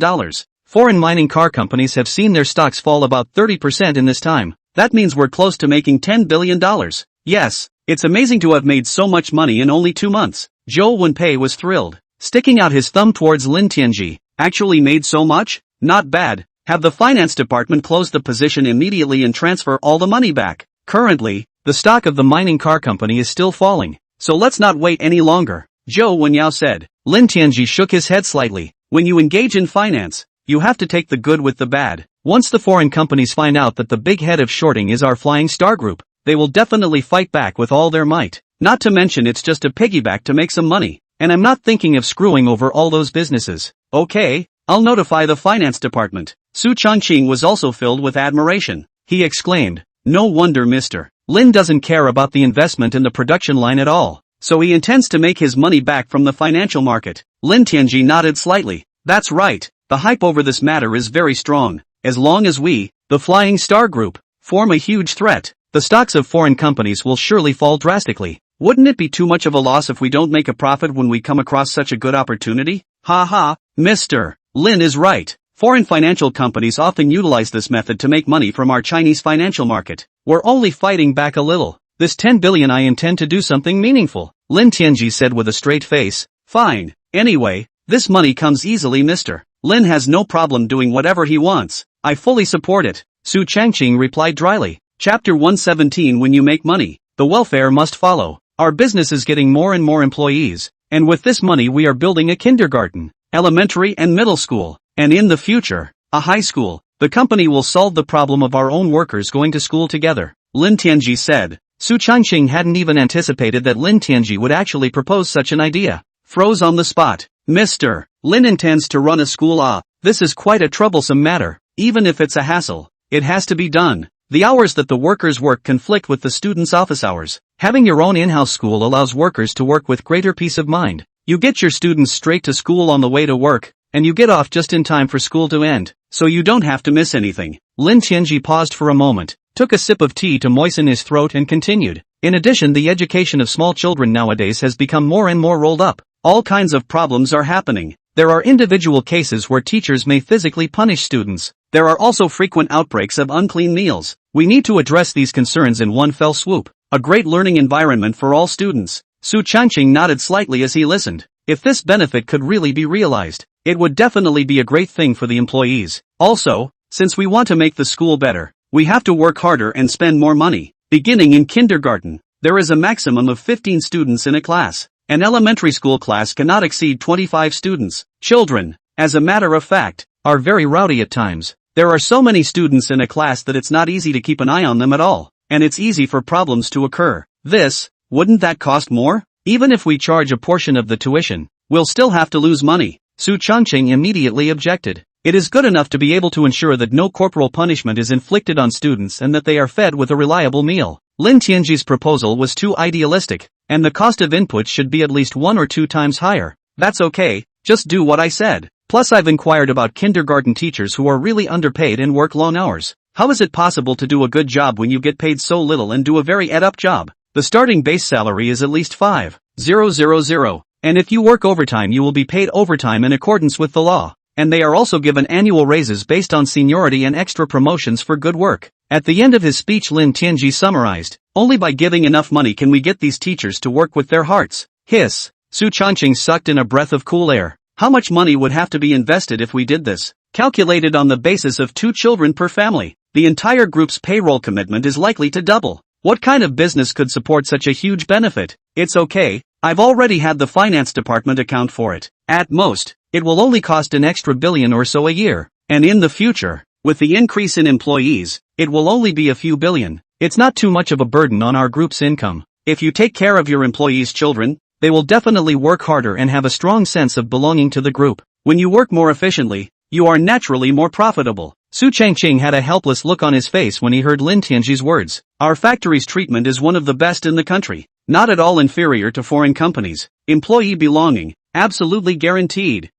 Foreign mining car companies have seen their stocks fall about 30% in this time. That means we're close to making $10 billion. Yes, it's amazing to have made so much money in only 2 months. Zhou Wenpei was thrilled, sticking out his thumb towards Lin Tianji. Actually made so much? Not bad. Have the finance department close the position immediately and transfer all the money back. Currently, the stock of the mining car company is still falling, so let's not wait any longer, Zhou Wenyao said. Lin Tianji shook his head slightly. When you engage in finance, you have to take the good with the bad. Once the foreign companies find out that the big head of shorting is our Flying Star Group, they will definitely fight back with all their might. Not to mention it's just a piggyback to make some money, and I'm not thinking of screwing over all those businesses. Okay, I'll notify the finance department. Su Changqing was also filled with admiration. He exclaimed, "No wonder Mr. Lin doesn't care about the investment in the production line at all. So he intends to make his money back from the financial market." Lin Tianji nodded slightly. That's right. The hype over this matter is very strong. As long as we, the Flying Star Group, form a huge threat, the stocks of foreign companies will surely fall drastically. Wouldn't it be too much of a loss if we don't make a profit when we come across such a good opportunity? Ha ha, Mr. Lin is right. Foreign financial companies often utilize this method to make money from our Chinese financial market. We're only fighting back a little. This 10 billion I intend to do something meaningful, Lin Tianji said with a straight face. Fine. Anyway, this money comes easily, Mr. Lin has no problem doing whatever he wants. I fully support it, Su Changqing replied dryly. Chapter 117. When you make money, the welfare must follow. Our business is getting more and more employees, and with this money we are building a kindergarten, elementary and middle school, and in the future, a high school. The company will solve the problem of our own workers going to school together, Lin Tianji said. Su Changqing hadn't even anticipated that Lin Tianji would actually propose such an idea. Froze on the spot. Mr. Lin intends to run a school. This is quite a troublesome matter. Even if it's a hassle, it has to be done. The hours that the workers work conflict with the students' office hours. Having your own in-house school allows workers to work with greater peace of mind. You get your students straight to school on the way to work, and you get off just in time for school to end, so you don't have to miss anything. Lin Tianji paused for a moment, took a sip of tea to moisten his throat and continued. In addition, the education of small children nowadays has become more and more rolled up. All kinds of problems are happening. There are individual cases where teachers may physically punish students. There are also frequent outbreaks of unclean meals. We need to address these concerns in one fell swoop. A great learning environment for all students. Su Changqing nodded slightly as he listened. If this benefit could really be realized, it would definitely be a great thing for the employees. Also, since we want to make the school better, we have to work harder and spend more money. Beginning in kindergarten, there is a maximum of 15 students in a class. An elementary school class cannot exceed 25 students. Children, as a matter of fact, are very rowdy at times. There are so many students in a class that it's not easy to keep an eye on them at all, and it's easy for problems to occur. Wouldn't that cost more? Even if we charge a portion of the tuition, we'll still have to lose money. Su Changqing immediately objected. It is good enough to be able to ensure that no corporal punishment is inflicted on students and that they are fed with a reliable meal. Lin Tianji's proposal was too idealistic, and the cost of inputs should be at least 1 or 2 times higher. That's okay, just do what I said. Plus I've inquired about kindergarten teachers who are really underpaid and work long hours. How is it possible to do a good job when you get paid so little and do a very ed-up job? The starting base salary is at least 5,000, and if you work overtime you will be paid overtime in accordance with the law. And they are also given annual raises based on seniority and extra promotions for good work. At the end of his speech Lin Tianji summarized, only by giving enough money can we get these teachers to work with their hearts. Hiss. Su Changqing sucked in a breath of cool air. How much money would have to be invested if we did this? Calculated on the basis of 2 children per family, the entire group's payroll commitment is likely to double. What kind of business could support such a huge benefit? It's okay, I've already had the finance department account for it. At most, it will only cost an extra billion or so a year. And in the future, with the increase in employees, it will only be a few billion. It's not too much of a burden on our group's income. If you take care of your employees' children, they will definitely work harder and have a strong sense of belonging to the group. When you work more efficiently, you are naturally more profitable. Su Changqing had a helpless look on his face when he heard Lin Tianji's words. Our factory's treatment is one of the best in the country, not at all inferior to foreign companies. Employee belonging, absolutely guaranteed.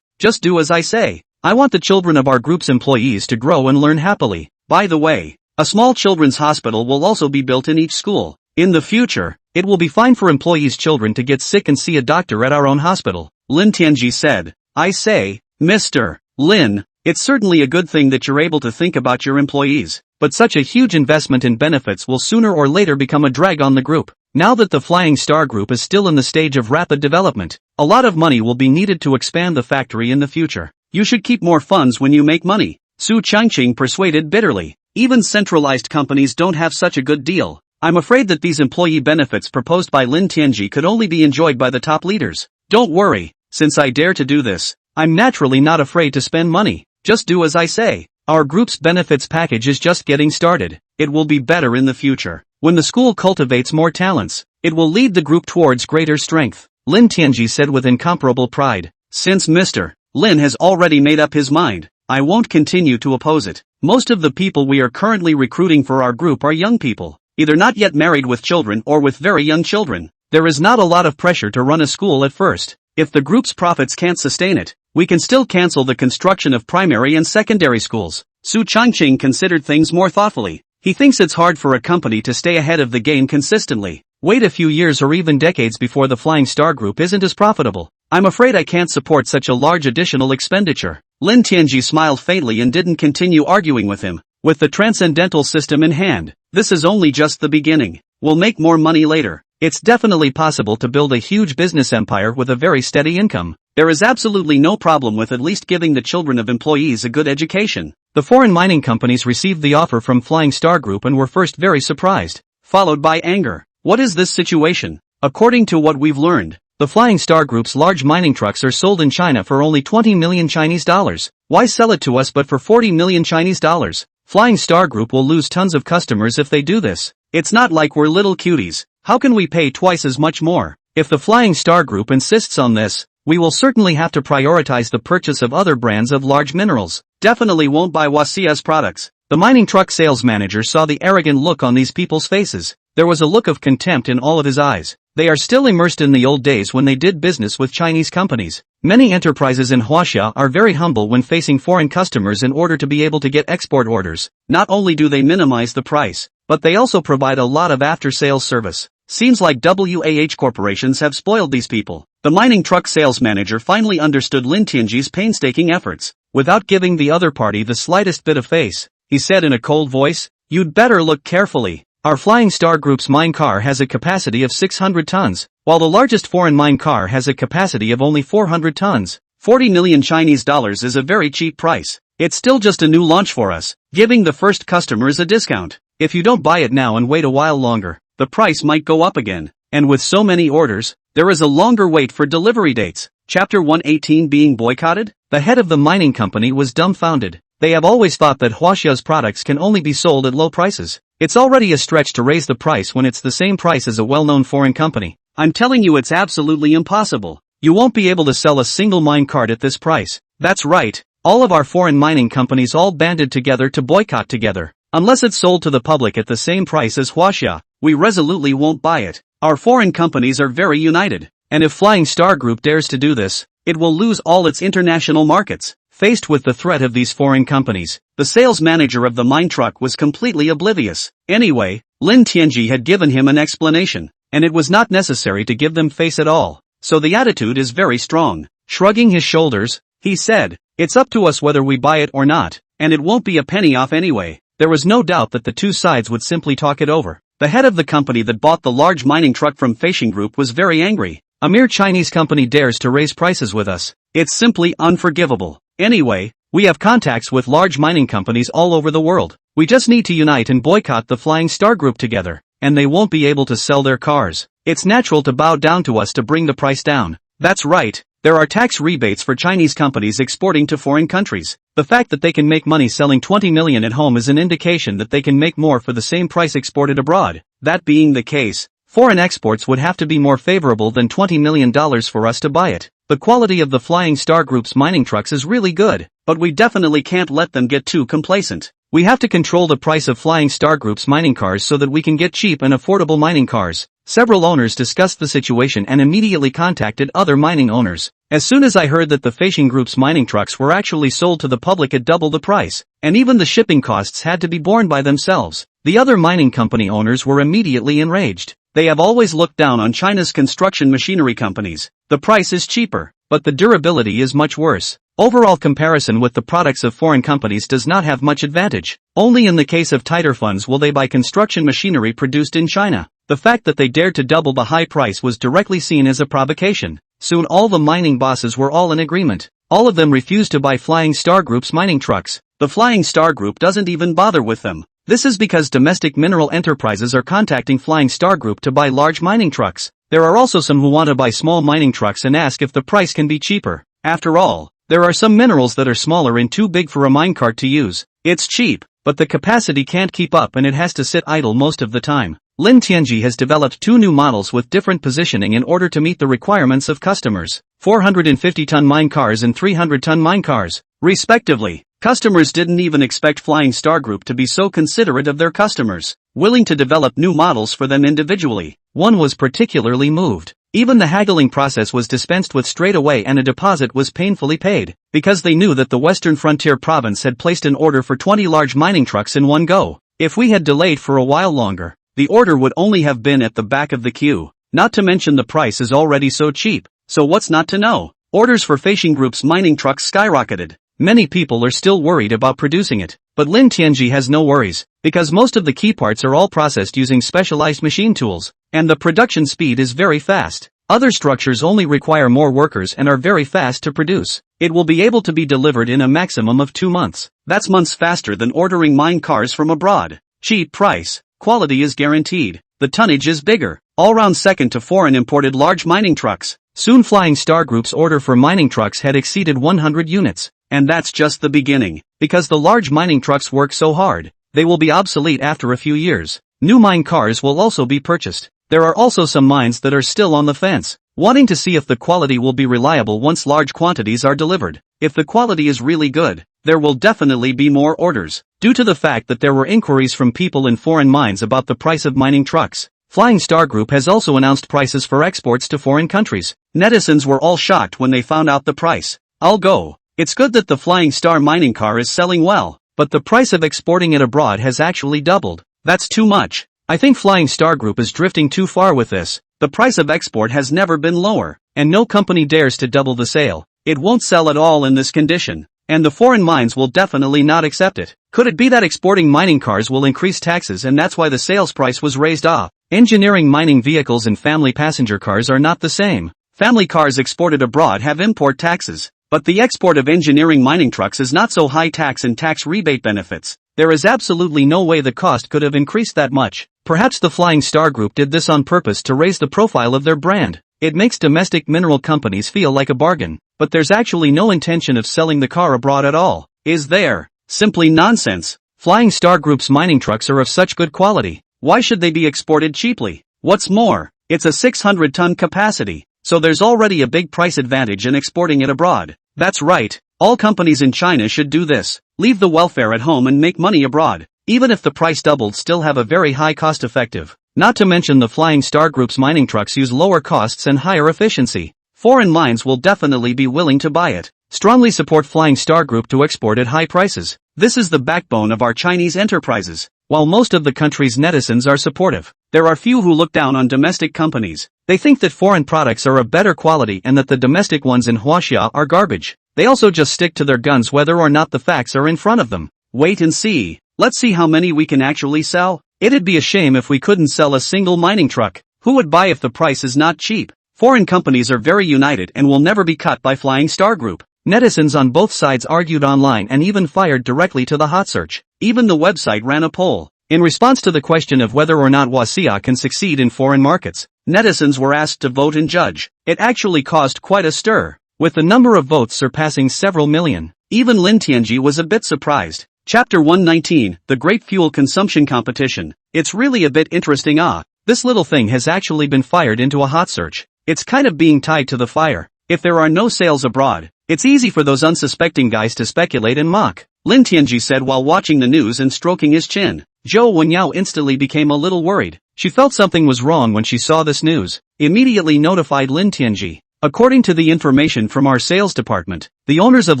Just do as I say. I want the children of our group's employees to grow and learn happily. By the way, a small children's hospital will also be built in each school. In the future, it will be fine for employees' children to get sick and see a doctor at our own hospital. Lin Tianji said. I say, Mr. Lin, it's certainly a good thing that you're able to think about your employees, but such a huge investment in benefits will sooner or later become a drag on the group. Now that the Flying Star Group is still in the stage of rapid development, a lot of money will be needed to expand the factory in the future. You should keep more funds when you make money. Su Changqing persuaded bitterly. Even centralized companies don't have such a good deal. I'm afraid that these employee benefits proposed by Lin Tianji could only be enjoyed by the top leaders. Don't worry, since I dare to do this, I'm naturally not afraid to spend money. Just do as I say. Our group's benefits package is just getting started. It will be better in the future. When the school cultivates more talents, it will lead the group towards greater strength. Lin Tianji said with incomparable pride. Since Mr. Lin has already made up his mind, I won't continue to oppose it. Most of the people we are currently recruiting for our group are young people, either not yet married with children or with very young children. There is not a lot of pressure to run a school at first. If the group's profits can't sustain it, we can still cancel the construction of primary and secondary schools. Su Changqing considered things more thoughtfully. He thinks it's hard for a company to stay ahead of the game consistently. Wait a few years or even decades before the Flying Star Group isn't as profitable. I'm afraid I can't support such a large additional expenditure. Lin Tianji smiled faintly and didn't continue arguing with him. With the transcendental system in hand, this is only just the beginning. We'll make more money later. It's definitely possible to build a huge business empire with a very steady income. There is absolutely no problem with at least giving the children of employees a good education. The foreign mining companies received the offer from Flying Star Group and were first very surprised, followed by anger. What is this situation? According to what we've learned, the Flying Star Group's large mining trucks are sold in China for only 20 million Chinese dollars. Why sell it to us but for 40 million Chinese dollars? Flying Star Group will lose tons of customers if they do this. It's not like we're little cuties. How can we pay twice as much more? If the Flying Star Group insists on this, we will certainly have to prioritize the purchase of other brands of large minerals. Definitely won't buy Wasia's products. The mining truck sales manager saw the arrogant look on these people's faces. There was a look of contempt in all of his eyes. They are still immersed in the old days when they did business with Chinese companies. Many enterprises in Huaxia are very humble when facing foreign customers in order to be able to get export orders. Not only do they minimize the price, but they also provide a lot of after-sales service. Seems like WAH corporations have spoiled these people. The mining truck sales manager finally understood Lin Tianji's painstaking efforts. Without giving the other party the slightest bit of face, he said in a cold voice, "You'd better look carefully. Our Flying Star Group's mine car has a capacity of 600 tons, while the largest foreign mine car has a capacity of only 400 tons. 40 million Chinese dollars is a very cheap price. It's still just a new launch for us, giving the first customers a discount. If you don't buy it now and wait a while longer, the price might go up again. And with so many orders, there is a longer wait for delivery dates." Chapter 118 Being boycotted? The head of the mining company was dumbfounded. They have always thought that Huaxia's products can only be sold at low prices. It's already a stretch to raise the price when it's the same price as a well-known foreign company. I'm telling you, it's absolutely impossible. You won't be able to sell a single mine cart at this price. That's right. All of our foreign mining companies all banded together to boycott together. Unless it's sold to the public at the same price as Huaxia, we resolutely won't buy it. Our foreign companies are very united. And if Flying Star Group dares to do this, it will lose all its international markets. Faced with the threat of these foreign companies, the sales manager of the mine truck was completely oblivious. Anyway, Lin Tianji had given him an explanation, and it was not necessary to give them face at all. So the attitude is very strong. Shrugging his shoulders, he said, "It's up to us whether we buy it or not, and it won't be a penny off anyway." There was no doubt that the two sides would simply talk it over. The head of the company that bought the large mining truck from Feishing Group was very angry. A mere Chinese company dares to raise prices with us. It's simply unforgivable. Anyway, we have contacts with large mining companies all over the world. We just need to unite and boycott the Flying Star Group together, and they won't be able to sell their cars. It's natural to bow down to us to bring the price down. That's right. There are tax rebates for Chinese companies exporting to foreign countries. The fact that they can make money selling 20 million at home is an indication that they can make more for the same price exported abroad. That being the case, foreign exports would have to be more favorable than $20 million for us to buy it. The quality of the Flying Star Group's mining trucks is really good, but we definitely can't let them get too complacent. We have to control the price of Flying Star Group's mining cars so that we can get cheap and affordable mining cars. Several owners discussed the situation and immediately contacted other mining owners. As soon as I heard that the Feishing Group's mining trucks were actually sold to the public at double the price, and even the shipping costs had to be borne by themselves, the other mining company owners were immediately enraged. They have always looked down on China's construction machinery companies. The price is cheaper, but the durability is much worse. Overall comparison with the products of foreign companies does not have much advantage. Only in the case of tighter funds will they buy construction machinery produced in China. The fact that they dared to double the high price was directly seen as a provocation. Soon all the mining bosses were all in agreement. All of them refused to buy Flying Star Group's mining trucks. The Flying Star Group doesn't even bother with them. This is because domestic mineral enterprises are contacting Flying Star Group to buy large mining trucks. There are also some who want to buy small mining trucks and ask if the price can be cheaper. After all, there are some minerals that are smaller and too big for a minecart to use. It's cheap, but the capacity can't keep up and it has to sit idle most of the time. Lin Tianji has developed two new models with different positioning in order to meet the requirements of customers. 450-ton mine cars and 300-ton mine cars, respectively. Customers didn't even expect Flying Star Group to be so considerate of their customers, willing to develop new models for them individually. One was particularly moved. Even the haggling process was dispensed with straight away and a deposit was painfully paid, because they knew that the Western Frontier Province had placed an order for 20 large mining trucks in one go. If we had delayed for a while longer, the order would only have been at the back of the queue. Not to mention the price is already so cheap, so what's not to know? Orders for Feishing Group's mining trucks skyrocketed. Many people are still worried about producing it, but Lin Tianji has no worries, because most of the key parts are all processed using specialized machine tools, and the production speed is very fast. Other structures only require more workers and are very fast to produce. It will be able to be delivered in a maximum of 2 months. That's months faster than ordering mine cars from abroad. Cheap price, quality is guaranteed, the tonnage is bigger, all round second to foreign imported large mining trucks. Soon Flying Star Group's order for mining trucks had exceeded 100 units. And that's just the beginning, because the large mining trucks work so hard, they will be obsolete after a few years. New mine cars will also be purchased. There are also some mines that are still on the fence, wanting to see if the quality will be reliable once large quantities are delivered. If the quality is really good, there will definitely be more orders. Due to the fact that there were inquiries from people in foreign mines about the price of mining trucks, Flying Star Group has also announced prices for exports to foreign countries. Netizens were all shocked when they found out the price. I'll go. It's good that the Flying Star mining car is selling well, but the price of exporting it abroad has actually doubled. That's too much. I think Flying Star Group is drifting too far with this. The price of export has never been lower, and no company dares to double the sale. It won't sell at all in this condition, and the foreign mines will definitely not accept it. Could it be that exporting mining cars will increase taxes and that's why the sales price was raised off? Engineering mining vehicles and family passenger cars are not the same. Family cars exported abroad have import taxes. But the export of engineering mining trucks is not so high tax and tax rebate benefits. There is absolutely no way the cost could have increased that much. Perhaps the Flying Star Group did this on purpose to raise the profile of their brand. It makes domestic mineral companies feel like a bargain, but there's actually no intention of selling the car abroad at all, is there? Simply nonsense. Flying Star Group's mining trucks are of such good quality. Why should they be exported cheaply? What's more, it's a 600-ton capacity, so there's already a big price advantage in exporting it abroad. That's right. All companies in China should do this. Leave the welfare at home and make money abroad. Even if the price doubled, still have a very high cost-effective. Not to mention the Flying Star Group's mining trucks use lower costs and higher efficiency. Foreign mines will definitely be willing to buy it. Strongly support Flying Star Group to export at high prices. This is the backbone of our Chinese enterprises. While most of the country's netizens are supportive, there are few who look down on domestic companies. They think that foreign products are of better quality and that the domestic ones in Huaxia are garbage. They also just stick to their guns whether or not the facts are in front of them. Wait and see. Let's see how many we can actually sell. It'd be a shame if we couldn't sell a single mining truck. Who would buy if the price is not cheap? Foreign companies are very united and will never be cut by Flying Star Group. Netizens on both sides argued online and even fired directly to the hot search. Even the website ran a poll. In response to the question of whether or not Huaxia can succeed in foreign markets, netizens were asked to vote and judge. It actually caused quite a stir, with the number of votes surpassing several million. Even Lin Tianji was a bit surprised. Chapter 119, The Great Fuel Consumption Competition. It's really a bit interesting. This little thing has actually been fired into a hot search. It's kind of being tied to the fire. If there are no sales abroad, it's easy for those unsuspecting guys to speculate and mock. Lin Tianji said while watching the news and stroking his chin. Zhou Wenyao instantly became a little worried. She felt something was wrong when she saw this news. Immediately notified Lin Tianji. According to the information from our sales department, the owners of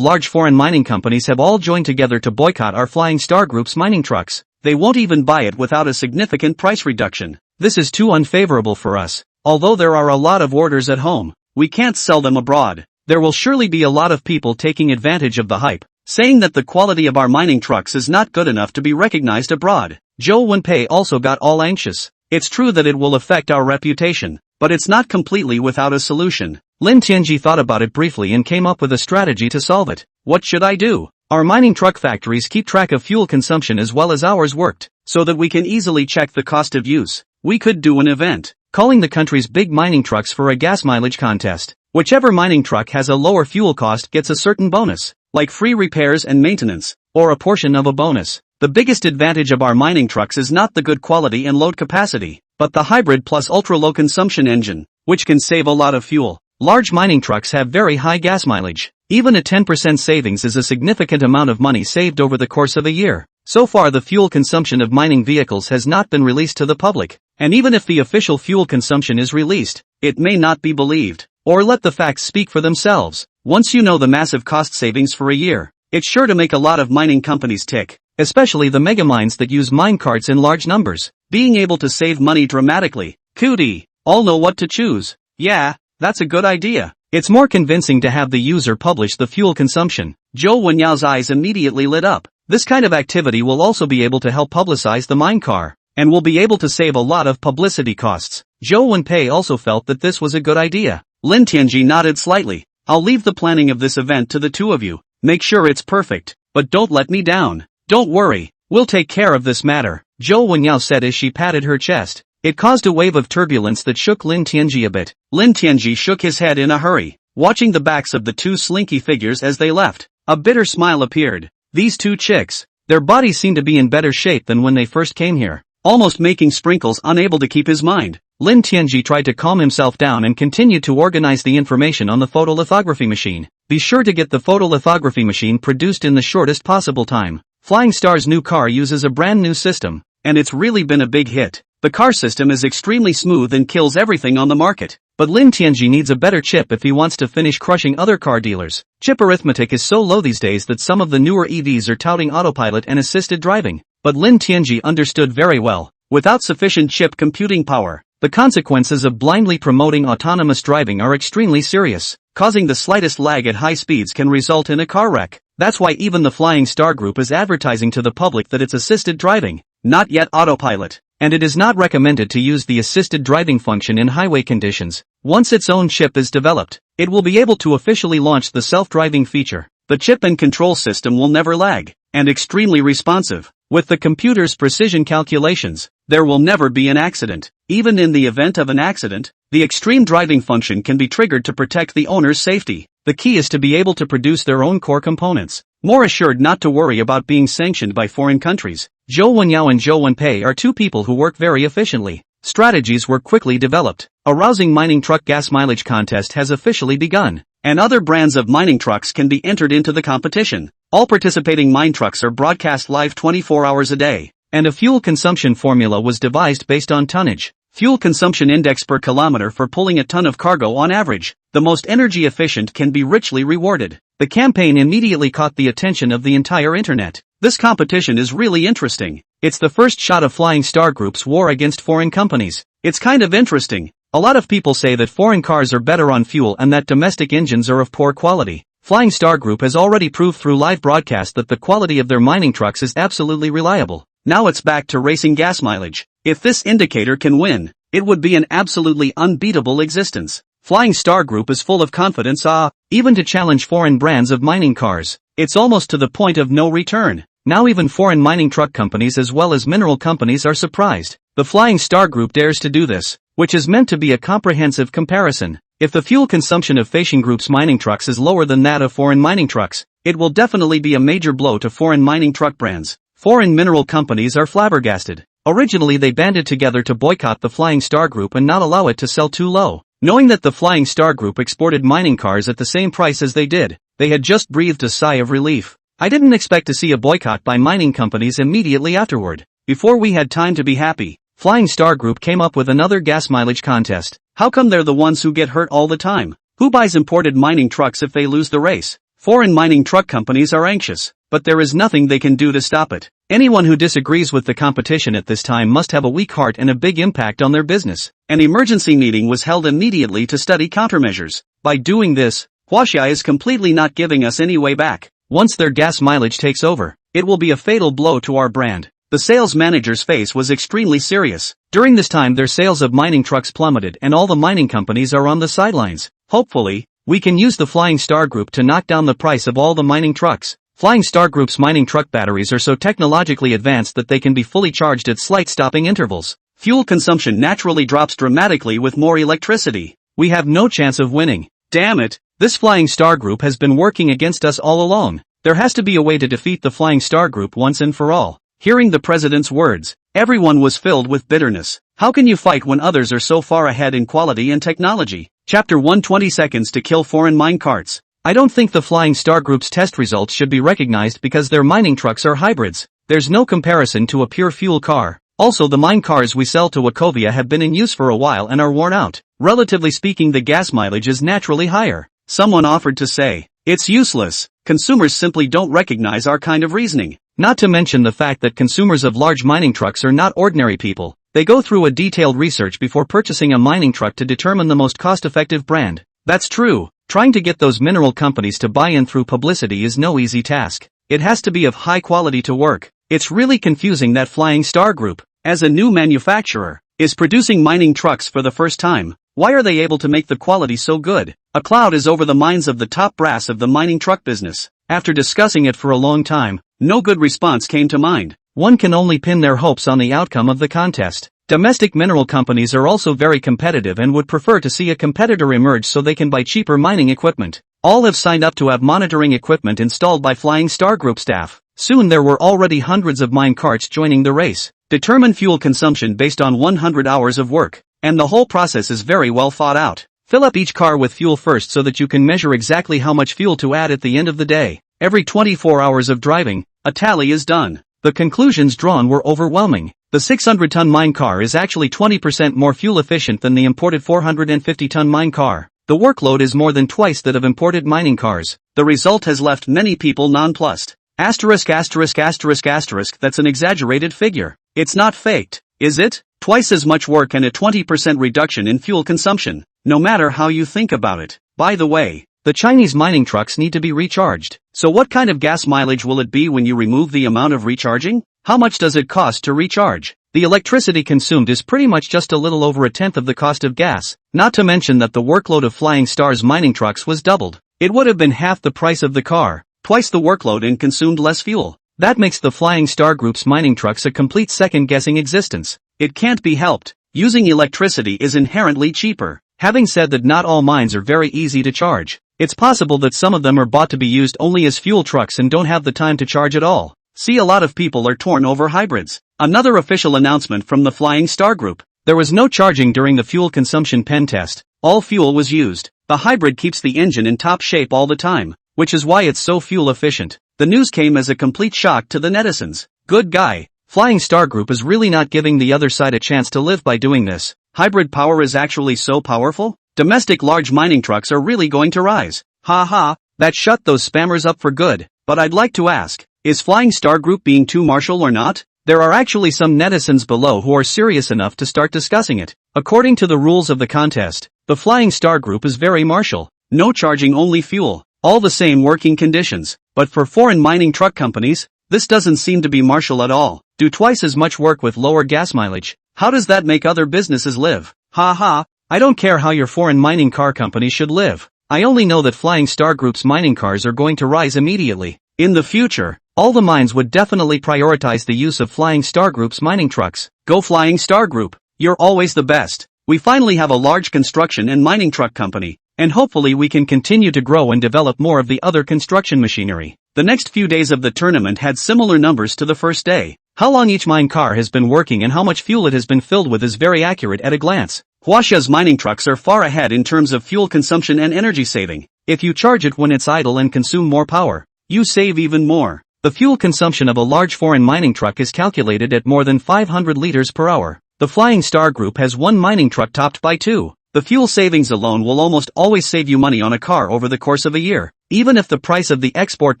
large foreign mining companies have all joined together to boycott our Flying Star Group's mining trucks. They won't even buy it without a significant price reduction. This is too unfavorable for us. Although there are a lot of orders at home, we can't sell them abroad. There will surely be a lot of people taking advantage of the hype, saying that the quality of our mining trucks is not good enough to be recognized abroad. Zhou Wenpei also got all anxious. It's true that it will affect our reputation, but it's not completely without a solution. Lin Tianji thought about it briefly and came up with a strategy to solve it. What should I do? Our mining truck factories keep track of fuel consumption as well as hours worked, so that we can easily check the cost of use. We could do an event, calling the country's big mining trucks for a gas mileage contest. Whichever mining truck has a lower fuel cost gets a certain bonus, like free repairs and maintenance, or a portion of a bonus. The biggest advantage of our mining trucks is not the good quality and load capacity, but the hybrid plus ultra-low consumption engine, which can save a lot of fuel. Large mining trucks have very high gas mileage. Even a 10% savings is a significant amount of money saved over the course of a year. So far the fuel consumption of mining vehicles has not been released to the public, and even if the official fuel consumption is released, it may not be believed. Or let the facts speak for themselves. Once you know the massive cost savings for a year, it's sure to make a lot of mining companies tick, especially the mega mines that use mine carts in large numbers. Being able to save money dramatically. Cootie, all know what to choose. Yeah, that's a good idea. It's more convincing to have the user publish the fuel consumption. Zhou Wenyao's eyes immediately lit up. This kind of activity will also be able to help publicize the mine car, and will be able to save a lot of publicity costs. Zhou Wenpei also felt that this was a good idea. Lin Tianji nodded slightly. I'll leave the planning of this event to the two of you. Make sure it's perfect, but don't let me down. Don't worry, we'll take care of this matter, Zhou Wenyao said as she patted her chest. It caused a wave of turbulence that shook Lin Tianji a bit. Lin Tianji shook his head in a hurry, watching the backs of the two slinky figures as they left. A bitter smile appeared. These two chicks, their bodies seemed to be in better shape than when they first came here, almost making Sprinkles unable to keep his mind. Lin Tianji tried to calm himself down and continued to organize the information on the photolithography machine. Be sure to get the photolithography machine produced in the shortest possible time. Flying Star's new car uses a brand new system, and it's really been a big hit. The car system is extremely smooth and kills everything on the market. But Lin Tianji needs a better chip if he wants to finish crushing other car dealers. Chip arithmetic is so low these days that some of the newer EVs are touting autopilot and assisted driving. But Lin Tianji understood very well, without sufficient chip computing power, the consequences of blindly promoting autonomous driving are extremely serious. Causing the slightest lag at high speeds can result in a car wreck. That's why even the Flying Star Group is advertising to the public that it's assisted driving, not yet autopilot. And it is not recommended to use the assisted driving function in highway conditions. Once its own chip is developed, it will be able to officially launch the self-driving feature. The chip and control system will never lag, and extremely responsive. With the computer's precision calculations, there will never be an accident. Even in the event of an accident, the extreme driving function can be triggered to protect the owner's safety. The key is to be able to produce their own core components. more assured not to worry about being sanctioned by foreign countries. Zhou Wenyao and Zhou Wenpei are two people who work very efficiently. Strategies were quickly developed. A rousing mining truck gas mileage contest has officially begun, and other brands of mining trucks can be entered into the competition. All participating mine trucks are broadcast live 24 hours a day, and a fuel consumption formula was devised based on tonnage. Fuel consumption index per kilometer for pulling a ton of cargo on average. The most energy efficient can be richly rewarded. The campaign immediately caught the attention of the entire internet. This competition is really interesting. It's the first shot of Flying Star Group's war against foreign companies. It's kind of interesting. A lot of people say that foreign cars are better on fuel and that domestic engines are of poor quality. Flying Star Group has already proved through live broadcast that the quality of their mining trucks is absolutely reliable. Now it's back to racing gas mileage. If this indicator can win, it would be an absolutely unbeatable existence. Flying Star Group is full of confidence, even to challenge foreign brands of mining cars. It's almost to the point of no return. Now even foreign mining truck companies as well as mineral companies are surprised. The Flying Star Group dares to do this, which is meant to be a comprehensive comparison. If the fuel consumption of Fashion Group's mining trucks is lower than that of foreign mining trucks, it will definitely be a major blow to foreign mining truck brands. Foreign mineral companies are flabbergasted. Originally they banded together to boycott the Flying Star Group and not allow it to sell too low. Knowing that the Flying Star Group exported mining cars at the same price as they did, they had just breathed a sigh of relief. I didn't expect to see a boycott by mining companies immediately afterward. Before we had time to be happy, Flying Star Group came up with another gas mileage contest. How come they're the ones who get hurt all the time? Who buys imported mining trucks if they lose the race? Foreign mining truck companies are anxious, but there is nothing they can do to stop it. Anyone who disagrees with the competition at this time must have a weak heart and a big impact on their business. An emergency meeting was held immediately to study countermeasures. By doing this, Huaxia is completely not giving us any way back. Once their gas mileage takes over, it will be a fatal blow to our brand. The sales manager's face was extremely serious. During this time their sales of mining trucks plummeted and all the mining companies are on the sidelines. Hopefully, we can use the Flying Star Group to knock down the price of all the mining trucks. Flying Star Group's mining truck batteries are so technologically advanced that they can be fully charged at slight stopping intervals. Fuel consumption naturally drops dramatically with more electricity. We have no chance of winning. Damn it, this Flying Star Group has been working against us all along. There has to be a way to defeat the Flying Star Group once and for all. Hearing the president's words, everyone was filled with bitterness. How can you fight when others are so far ahead in quality and technology? Chapter 1: 20 Seconds to Kill Foreign Mine Carts. I don't think the Flying Star Group's test results should be recognized because their mining trucks are hybrids. There's no comparison to a pure fuel car. Also the mine cars we sell to Wachovia have been in use for a while and are worn out. Relatively speaking the gas mileage is naturally higher. Someone offered to say, it's useless. Consumers simply don't recognize our kind of reasoning. Not to mention the fact that consumers of large mining trucks are not ordinary people. They go through a detailed research before purchasing a mining truck to determine the most cost-effective brand. That's true. Trying to get those mineral companies to buy in through publicity is no easy task. It has to be of high quality to work. It's really confusing that Flying Star Group, as a new manufacturer, is producing mining trucks for the first time. Why are they able to make the quality so good? A cloud is over the minds of the top brass of the mining truck business. After discussing it for a long time, no good response came to mind. One can only pin their hopes on the outcome of the contest. Domestic mineral companies are also very competitive and would prefer to see a competitor emerge so they can buy cheaper mining equipment. All have signed up to have monitoring equipment installed by Flying Star Group staff. Soon there were already hundreds of mine carts joining the race. Determine fuel consumption based on 100 hours of work. And the whole process is very well thought out. Fill up each car with fuel first so that you can measure exactly how much fuel to add at the end of the day. Every 24 hours of driving, a tally is done. The conclusions drawn were overwhelming. The 600-ton mine car is actually 20% more fuel efficient than the imported 450-ton mine car. The workload is more than twice that of imported mining cars. The result has left many people nonplussed. Asterisk asterisk asterisk asterisk, that's an exaggerated figure. It's not faked, is it? Twice as much work and a 20% reduction in fuel consumption, no matter how you think about it. By the way, the Chinese mining trucks need to be recharged. So what kind of gas mileage will it be when you remove the amount of recharging? How much does it cost to recharge? The electricity consumed is pretty much just a little over a tenth of the cost of gas, not to mention that the workload of Flying Star's mining trucks was doubled. It would have been half the price of the car, twice the workload and consumed less fuel. That makes the Flying Star Group's mining trucks a complete second-guessing existence. It can't be helped. Using electricity is inherently cheaper. Having said that, not all mines are very easy to charge. It's possible that some of them are bought to be used only as fuel trucks and don't have the time to charge at all. See, a lot of people are torn over hybrids. Another official announcement from the Flying Star Group. There was no charging during the fuel consumption pen test. All fuel was used. The hybrid keeps the engine in top shape all the time, which is why it's so fuel efficient. The news came as a complete shock to the netizens. Good guy. Flying Star Group is really not giving the other side a chance to live by doing this. Hybrid power is actually so powerful? Domestic large mining trucks are really going to rise. Ha ha, that shut those spammers up for good. But I'd like to ask, is Flying Star Group being too martial or not? There are actually some netizens below who are serious enough to start discussing it. According to the rules of the contest, the Flying Star Group is very martial. No charging, only fuel. All the same working conditions. But for foreign mining truck companies, this doesn't seem to be martial at all. Do twice as much work with lower gas mileage. How does that make other businesses live? Ha ha, I don't care how your foreign mining car company should live. I only know that Flying Star Group's mining cars are going to rise immediately. In the future, all the mines would definitely prioritize the use of Flying Star Group's mining trucks. Go Flying Star Group, you're always the best. We finally have a large construction and mining truck company, and hopefully we can continue to grow and develop more of the other construction machinery. The next few days of the tournament had similar numbers to the first day. How long each mine car has been working and how much fuel it has been filled with is very accurate at a glance. Huasha's mining trucks are far ahead in terms of fuel consumption and energy saving. If you charge it when it's idle and consume more power, you save even more. The fuel consumption of a large foreign mining truck is calculated at more than 500 liters per hour. The Flying Star Group has one mining truck topped by two. The fuel savings alone will almost always save you money on a car over the course of a year. Even if the price of the export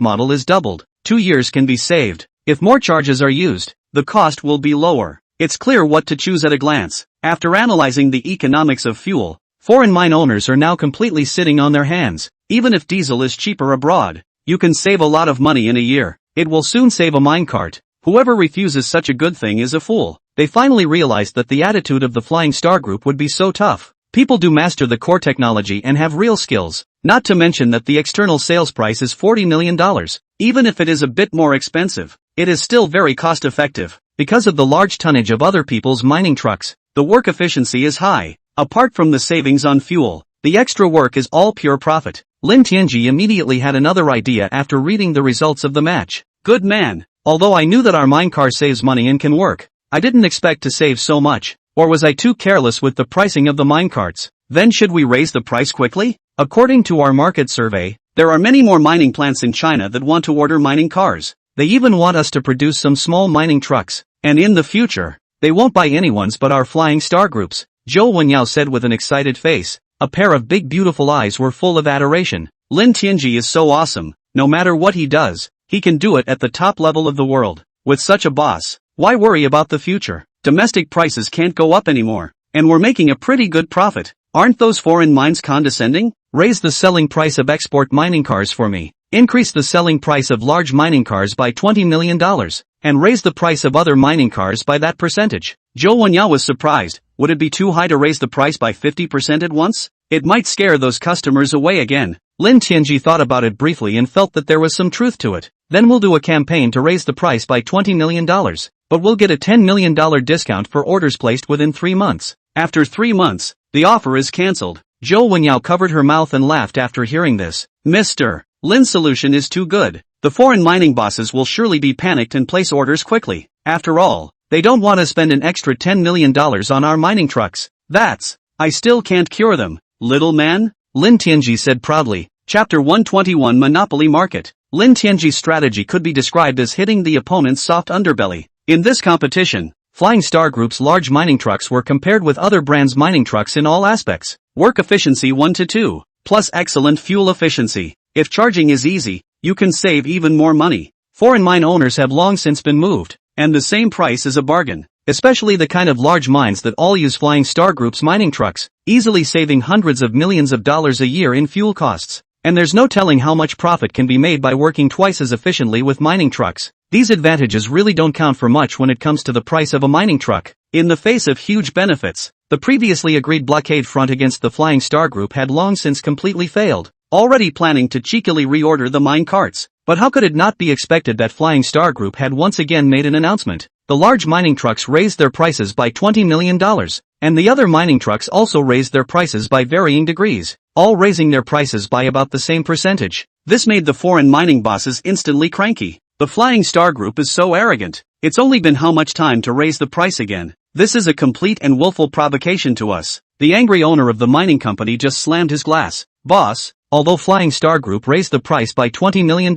model is doubled, 2 years can be saved. If more charges are used, the cost will be lower. It's clear what to choose at a glance. After analyzing the economics of fuel, foreign mine owners are now completely sitting on their hands. Even if diesel is cheaper abroad, you can save a lot of money in a year. It will soon save a minecart. Whoever refuses such a good thing is a fool. They finally realized that the attitude of the Flying Star Group would be so tough. People do master the core technology and have real skills. Not to mention that the external sales price is $40 million. Even if it is a bit more expensive, it is still very cost effective. Because of the large tonnage of other people's mining trucks, the work efficiency is high. Apart from the savings on fuel, the extra work is all pure profit. Lin Tianji immediately had another idea after reading the results of the match. Good man. Although I knew that our minecar saves money and can work, I didn't expect to save so much. Or was I too careless with the pricing of the minecarts? Then should we raise the price quickly? According to our market survey, there are many more mining plants in China that want to order mining cars. They even want us to produce some small mining trucks. And in the future, they won't buy anyone's but our Flying Star Groups. Zhou Wenyao said with an excited face. A pair of big beautiful eyes were full of adoration. Lin Tianji is so awesome. No matter what he does, he can do it at the top level of the world. With such a boss, why worry about the future? Domestic prices can't go up anymore. And we're making a pretty good profit. Aren't those foreign mines condescending? Raise the selling price of export mining cars for me. Increase the selling price of large mining cars by $20 million. And raise the price of other mining cars by that percentage. Zhou Wenyao was surprised. Would it be too high to raise the price by 50% at once? It might scare those customers away again. Lin Tianji thought about it briefly and felt that there was some truth to it. Then we'll do a campaign to raise the price by $20 million. But we'll get a $10 million discount for orders placed within 3 months. After 3 months, the offer is cancelled. Zhou Wenyao covered her mouth and laughed after hearing this. Mr. Lin's solution is too good. The foreign mining bosses will surely be panicked and place orders quickly. After all, they don't want to spend an extra $10 million on our mining trucks. I still can't cure them. Little man? Lin Tianji said proudly. Chapter 121 Monopoly Market. Lin Tianji's strategy could be described as hitting the opponent's soft underbelly. In this competition, Flying Star Group's large mining trucks were compared with other brands' mining trucks in all aspects. Work efficiency 1 to 2, plus excellent fuel efficiency. If charging is easy, you can save even more money. Foreign mine owners have long since been moved, and the same price is a bargain. Especially the kind of large mines that all use Flying Star Group's mining trucks, easily saving hundreds of millions of dollars a year in fuel costs. And there's no telling how much profit can be made by working twice as efficiently with mining trucks. These advantages really don't count for much when it comes to the price of a mining truck. In the face of huge benefits, the previously agreed blockade front against the Flying Star Group had long since completely failed, already planning to cheekily reorder the mine carts. But how could it not be expected that Flying Star Group had once again made an announcement? The large mining trucks raised their prices by $20 million, and the other mining trucks also raised their prices by varying degrees. all raising their prices by about the same percentage. This made the foreign mining bosses instantly cranky. The Flying Star Group is so arrogant. It's only been how much time to raise the price again? This is a complete and willful provocation to us. The angry owner of the mining company just slammed his glass. Boss, although Flying Star Group raised the price by $20 million,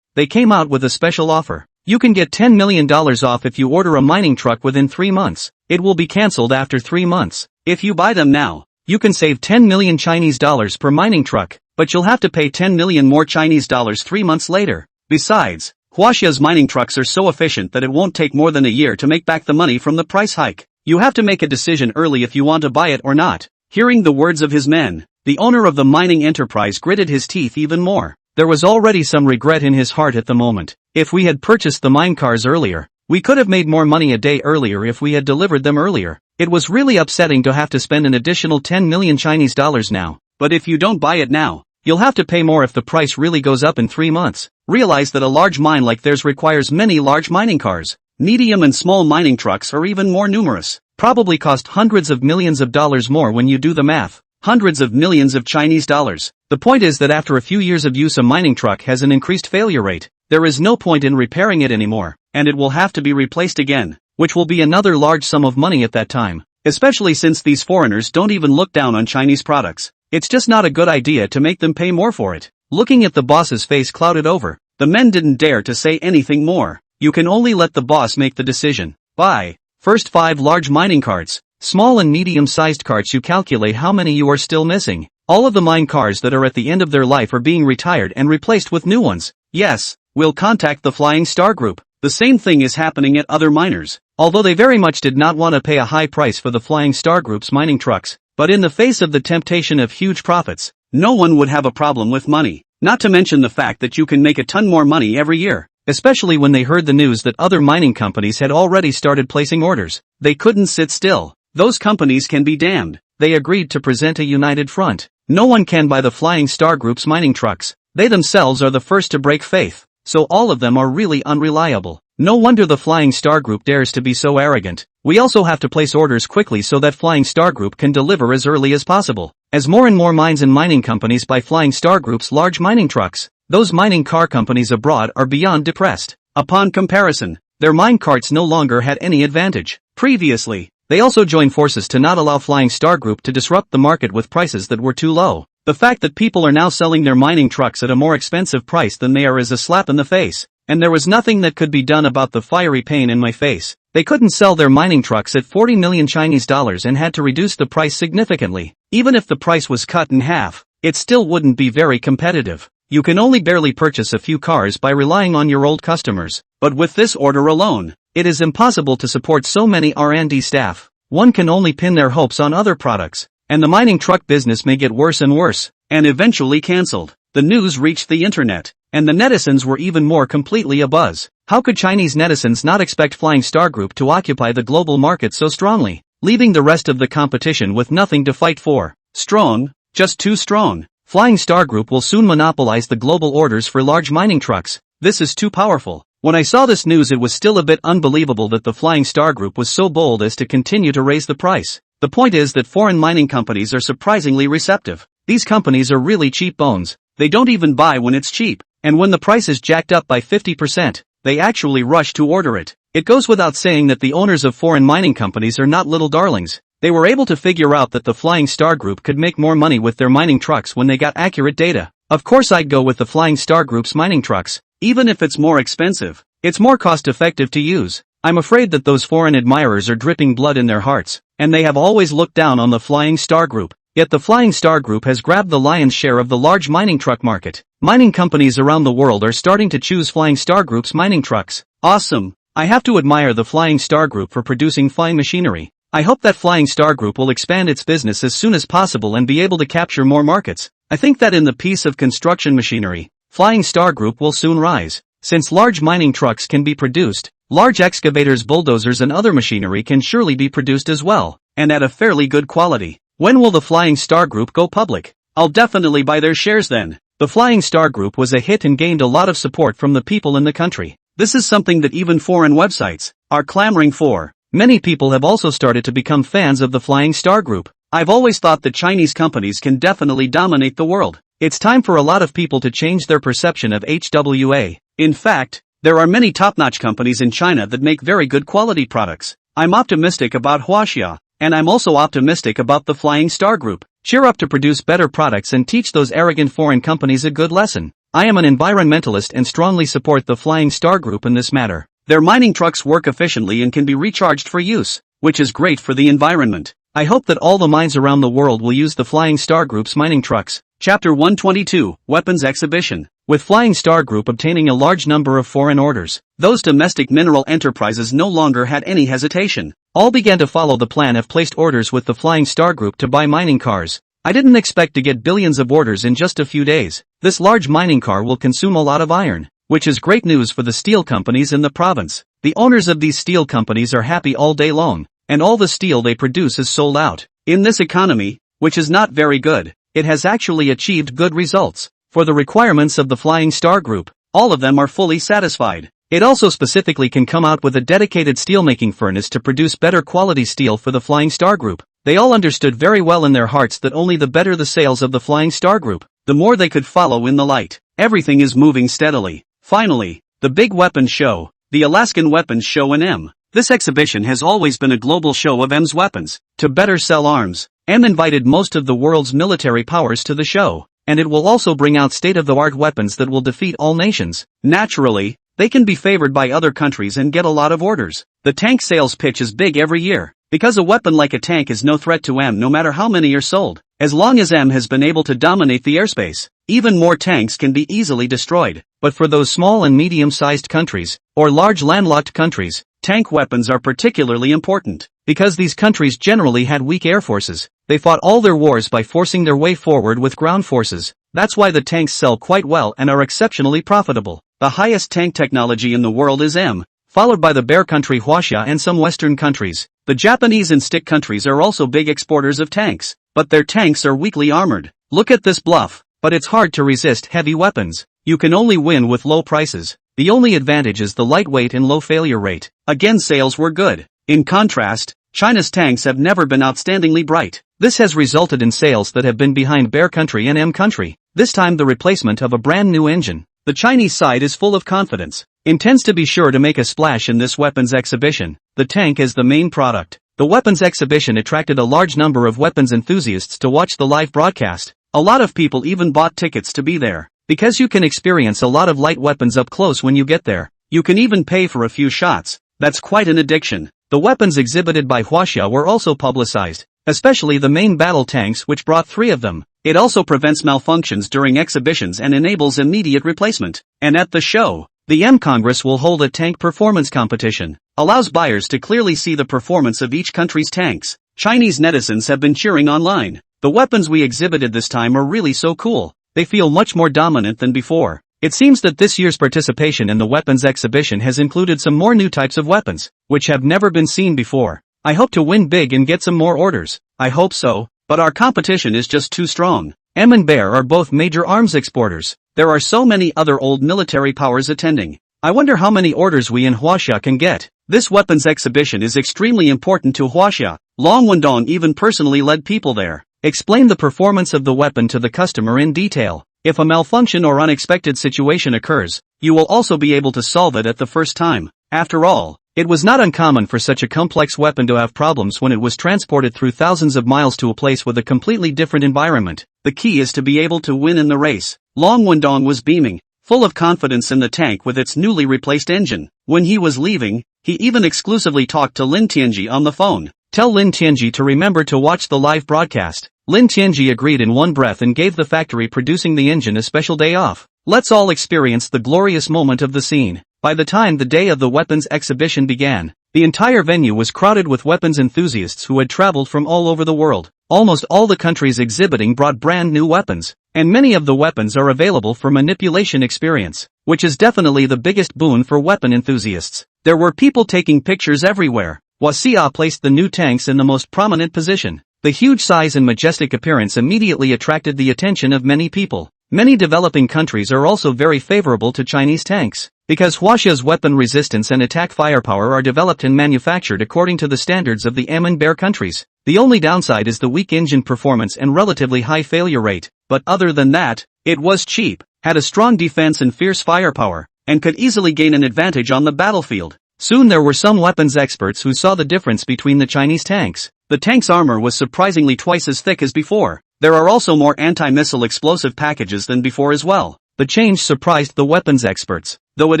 they came out with a special offer. You can get $10 million off if you order a mining truck within 3 months. It will be cancelled after 3 months. If you buy them now, you can save 10 million Chinese dollars per mining truck, but you'll have to pay 10 million more Chinese dollars 3 months later. Besides, Huaxia's mining trucks are so efficient that it won't take more than a year to make back the money from the price hike. You have to make a decision early if you want to buy it or not. Hearing the words of his men, the owner of the mining enterprise gritted his teeth even more. There was already some regret in his heart at the moment. If we had purchased the mine cars earlier, we could have made more money a day earlier if we had delivered them earlier. It was really upsetting to have to spend an additional 10 million Chinese dollars now. But if you don't buy it now, you'll have to pay more if the price really goes up in 3 months. Realize that a large mine like theirs requires many large mining cars. Medium and small mining trucks are even more numerous. Probably cost hundreds of millions of dollars more when you do the math. Hundreds of millions of Chinese dollars. The point is that after a few years of use, a mining truck has an increased failure rate. There is no point in repairing it anymore, and it will have to be replaced again, which will be another large sum of money at that time. Especially since these foreigners don't even look down on Chinese products. It's just not a good idea to make them pay more for it. Looking at the boss's face clouded over, the men didn't dare to say anything more. You can only let the boss make the decision. Buy. First 5 large mining carts. Small and medium-sized carts. You calculate how many you are still missing. All of the mine cars that are at the end of their life are being retired and replaced with new ones. Yes, we'll contact the Flying Star Group. The same thing is happening at other miners. Although they very much did not want to pay a high price for the Flying Star Group's mining trucks, but in the face of the temptation of huge profits, no one would have a problem with money. Not to mention the fact that you can make a ton more money every year. Especially when they heard the news that other mining companies had already started placing orders. They couldn't sit still. Those companies can be damned. They agreed to present a united front. No one can buy the Flying Star Group's mining trucks. They themselves are the first to break faith. So all of them are really unreliable. No wonder the Flying Star Group dares to be so arrogant. We also have to place orders quickly so that Flying Star Group can deliver as early as possible. As more and more mines and mining companies buy Flying Star Group's large mining trucks, those mining car companies abroad are beyond depressed. Upon comparison, their mine carts no longer had any advantage. Previously, they also joined forces to not allow Flying Star Group to disrupt the market with prices that were too low. The fact that people are now selling their mining trucks at a more expensive price than they are is a slap in the face. And there was nothing that could be done about the fiery pain in my face. They couldn't sell their mining trucks at 40 million Chinese dollars and had to reduce the price significantly. Even if the price was cut in half, it still wouldn't be very competitive. You can only barely purchase a few cars by relying on your old customers. But with this order alone, it is impossible to support so many R&D staff. One can only pin their hopes on other products. And the mining truck business may get worse and worse, and eventually cancelled. The news reached the internet, and the netizens were even more completely abuzz. How could Chinese netizens not expect Flying Star Group to occupy the global market so strongly, leaving the rest of the competition with nothing to fight for? Strong? Just too strong. Flying Star Group will soon monopolize the global orders for large mining trucks. This is too powerful. When I saw this news, it was still a bit unbelievable that the Flying Star Group was so bold as to continue to raise the price. The point is that foreign mining companies are surprisingly receptive. These companies are really cheap bones. They don't even buy when it's cheap, and when the price is jacked up by 50%, they actually rush to order it. It goes without saying that the owners of foreign mining companies are not little darlings. They were able to figure out that the Flying Star Group could make more money with their mining trucks when they got accurate data. Of course I'd go with the Flying Star Group's mining trucks, even if it's more expensive. It's more cost-effective to use. I'm afraid that those foreign admirers are dripping blood in their hearts, and they have always looked down on the Flying Star Group. Yet the Flying Star Group has grabbed the lion's share of the large mining truck market. Mining companies around the world are starting to choose Flying Star Group's mining trucks. Awesome! I have to admire the Flying Star Group for producing fine machinery. I hope that Flying Star Group will expand its business as soon as possible and be able to capture more markets. I think that in the piece of construction machinery, Flying Star Group will soon rise. Since large mining trucks can be produced, large excavators, bulldozers and other machinery can surely be produced as well, and at a fairly good quality. When will the Flying Star Group go public? I'll definitely buy their shares then. The Flying Star Group was a hit and gained a lot of support from the people in the country. This is something that even foreign websites are clamoring for. Many people have also started to become fans of the Flying Star Group. I've always thought that Chinese companies can definitely dominate the world. It's time for a lot of people to change their perception of HWA. In fact, there are many top-notch companies in China that make very good quality products. I'm optimistic about Huaxia, and I'm also optimistic about the Flying Star Group. Cheer up to produce better products and teach those arrogant foreign companies a good lesson. I am an environmentalist and strongly support the Flying Star Group in this matter. Their mining trucks work efficiently and can be recharged for use, which is great for the environment. I hope that all the mines around the world will use the Flying Star Group's mining trucks. Chapter 122, Weapons Exhibition. With Flying Star Group obtaining a large number of foreign orders, those domestic mineral enterprises no longer had any hesitation. All began to follow the plan of placed orders with the Flying Star Group to buy mining cars. I didn't expect to get billions of orders in just a few days. This large mining car will consume a lot of iron, which is great news for the steel companies in the province. The owners of these steel companies are happy all day long, and all the steel they produce is sold out. In this economy, which is not very good, it has actually achieved good results. For the requirements of the Flying Star Group, all of them are fully satisfied. It also specifically can come out with a dedicated steelmaking furnace to produce better quality steel for the Flying Star Group. They all understood very well in their hearts that only the better the sales of the Flying Star Group, the more they could follow in the light. Everything is moving steadily. Finally, the big weapons show, the Alaskan Weapons Show in M. This exhibition has always been a global show of M's weapons. To better sell arms, M invited most of the world's military powers to the show, and it will also bring out state-of-the-art weapons that will defeat all nations. Naturally, they can be favored by other countries and get a lot of orders. The tank sales pitch is big every year, because a weapon like a tank is no threat to M no matter how many are sold. As long as M has been able to dominate the airspace, even more tanks can be easily destroyed. But for those small and medium-sized countries, or large landlocked countries, tank weapons are particularly important. Because these countries generally had weak air forces, they fought all their wars by forcing their way forward with ground forces. That's why the tanks sell quite well and are exceptionally profitable. The highest tank technology in the world is M, followed by the bear country Huaxia and some Western countries. The Japanese and stick countries are also big exporters of tanks, but their tanks are weakly armored. Look at this bluff, but it's hard to resist heavy weapons. You can only win with low prices. The only advantage is the lightweight and low failure rate. Again, sales were good. In contrast, China's tanks have never been outstandingly bright. This has resulted in sales that have been behind bear country and M country. This time the replacement of a brand new engine. The Chinese side is full of confidence, intends to be sure to make a splash in this weapons exhibition. The tank is the main product. The weapons exhibition attracted a large number of weapons enthusiasts to watch the live broadcast. A lot of people even bought tickets to be there, because you can experience a lot of light weapons up close when you get there. You can even pay for a few shots. That's quite an addiction. The weapons exhibited by Huaxia were also publicized, especially the main battle tanks, which brought 3 of them. It also prevents malfunctions during exhibitions and enables immediate replacement. And at the show, the M Congress will hold a tank performance competition, allows buyers to clearly see the performance of each country's tanks. Chinese netizens have been cheering online. The weapons we exhibited this time are really so cool. They feel much more dominant than before. It seems that this year's participation in the weapons exhibition has included some more new types of weapons, which have never been seen before. I hope to win big and get some more orders. I hope so, but our competition is just too strong. M and Bear are both major arms exporters. There are so many other old military powers attending. I wonder how many orders we in Huaxia can get. This weapons exhibition is extremely important to Huaxia. Long Wendong even personally led people there. Explain the performance of the weapon to the customer in detail. If a malfunction or unexpected situation occurs, you will also be able to solve it at the first time. After all, it was not uncommon for such a complex weapon to have problems when it was transported through thousands of miles to a place with a completely different environment. The key is to be able to win in the race. Long Wendong was beaming, full of confidence in the tank with its newly replaced engine. When he was leaving, he even exclusively talked to Lin Tianji on the phone. Tell Lin Tianji to remember to watch the live broadcast. Lin Tianji agreed in one breath and gave the factory producing the engine a special day off. Let's all experience the glorious moment of the scene. By the time the day of the weapons exhibition began, the entire venue was crowded with weapons enthusiasts who had traveled from all over the world. Almost all the countries exhibiting brought brand new weapons, and many of the weapons are available for manipulation experience, which is definitely the biggest boon for weapon enthusiasts. There were people taking pictures everywhere. Huaxia placed the new tanks in the most prominent position. The huge size and majestic appearance immediately attracted the attention of many people. Many developing countries are also very favorable to Chinese tanks, because Huaxia's weapon resistance and attack firepower are developed and manufactured according to the standards of the M and Bear countries. The only downside is the weak engine performance and relatively high failure rate, but other than that, it was cheap, had a strong defense and fierce firepower, and could easily gain an advantage on the battlefield. Soon there were some weapons experts who saw the difference between the Chinese tanks. The tank's armor was surprisingly twice as thick as before. There are also more anti-missile explosive packages than before as well. The change surprised the weapons experts, though it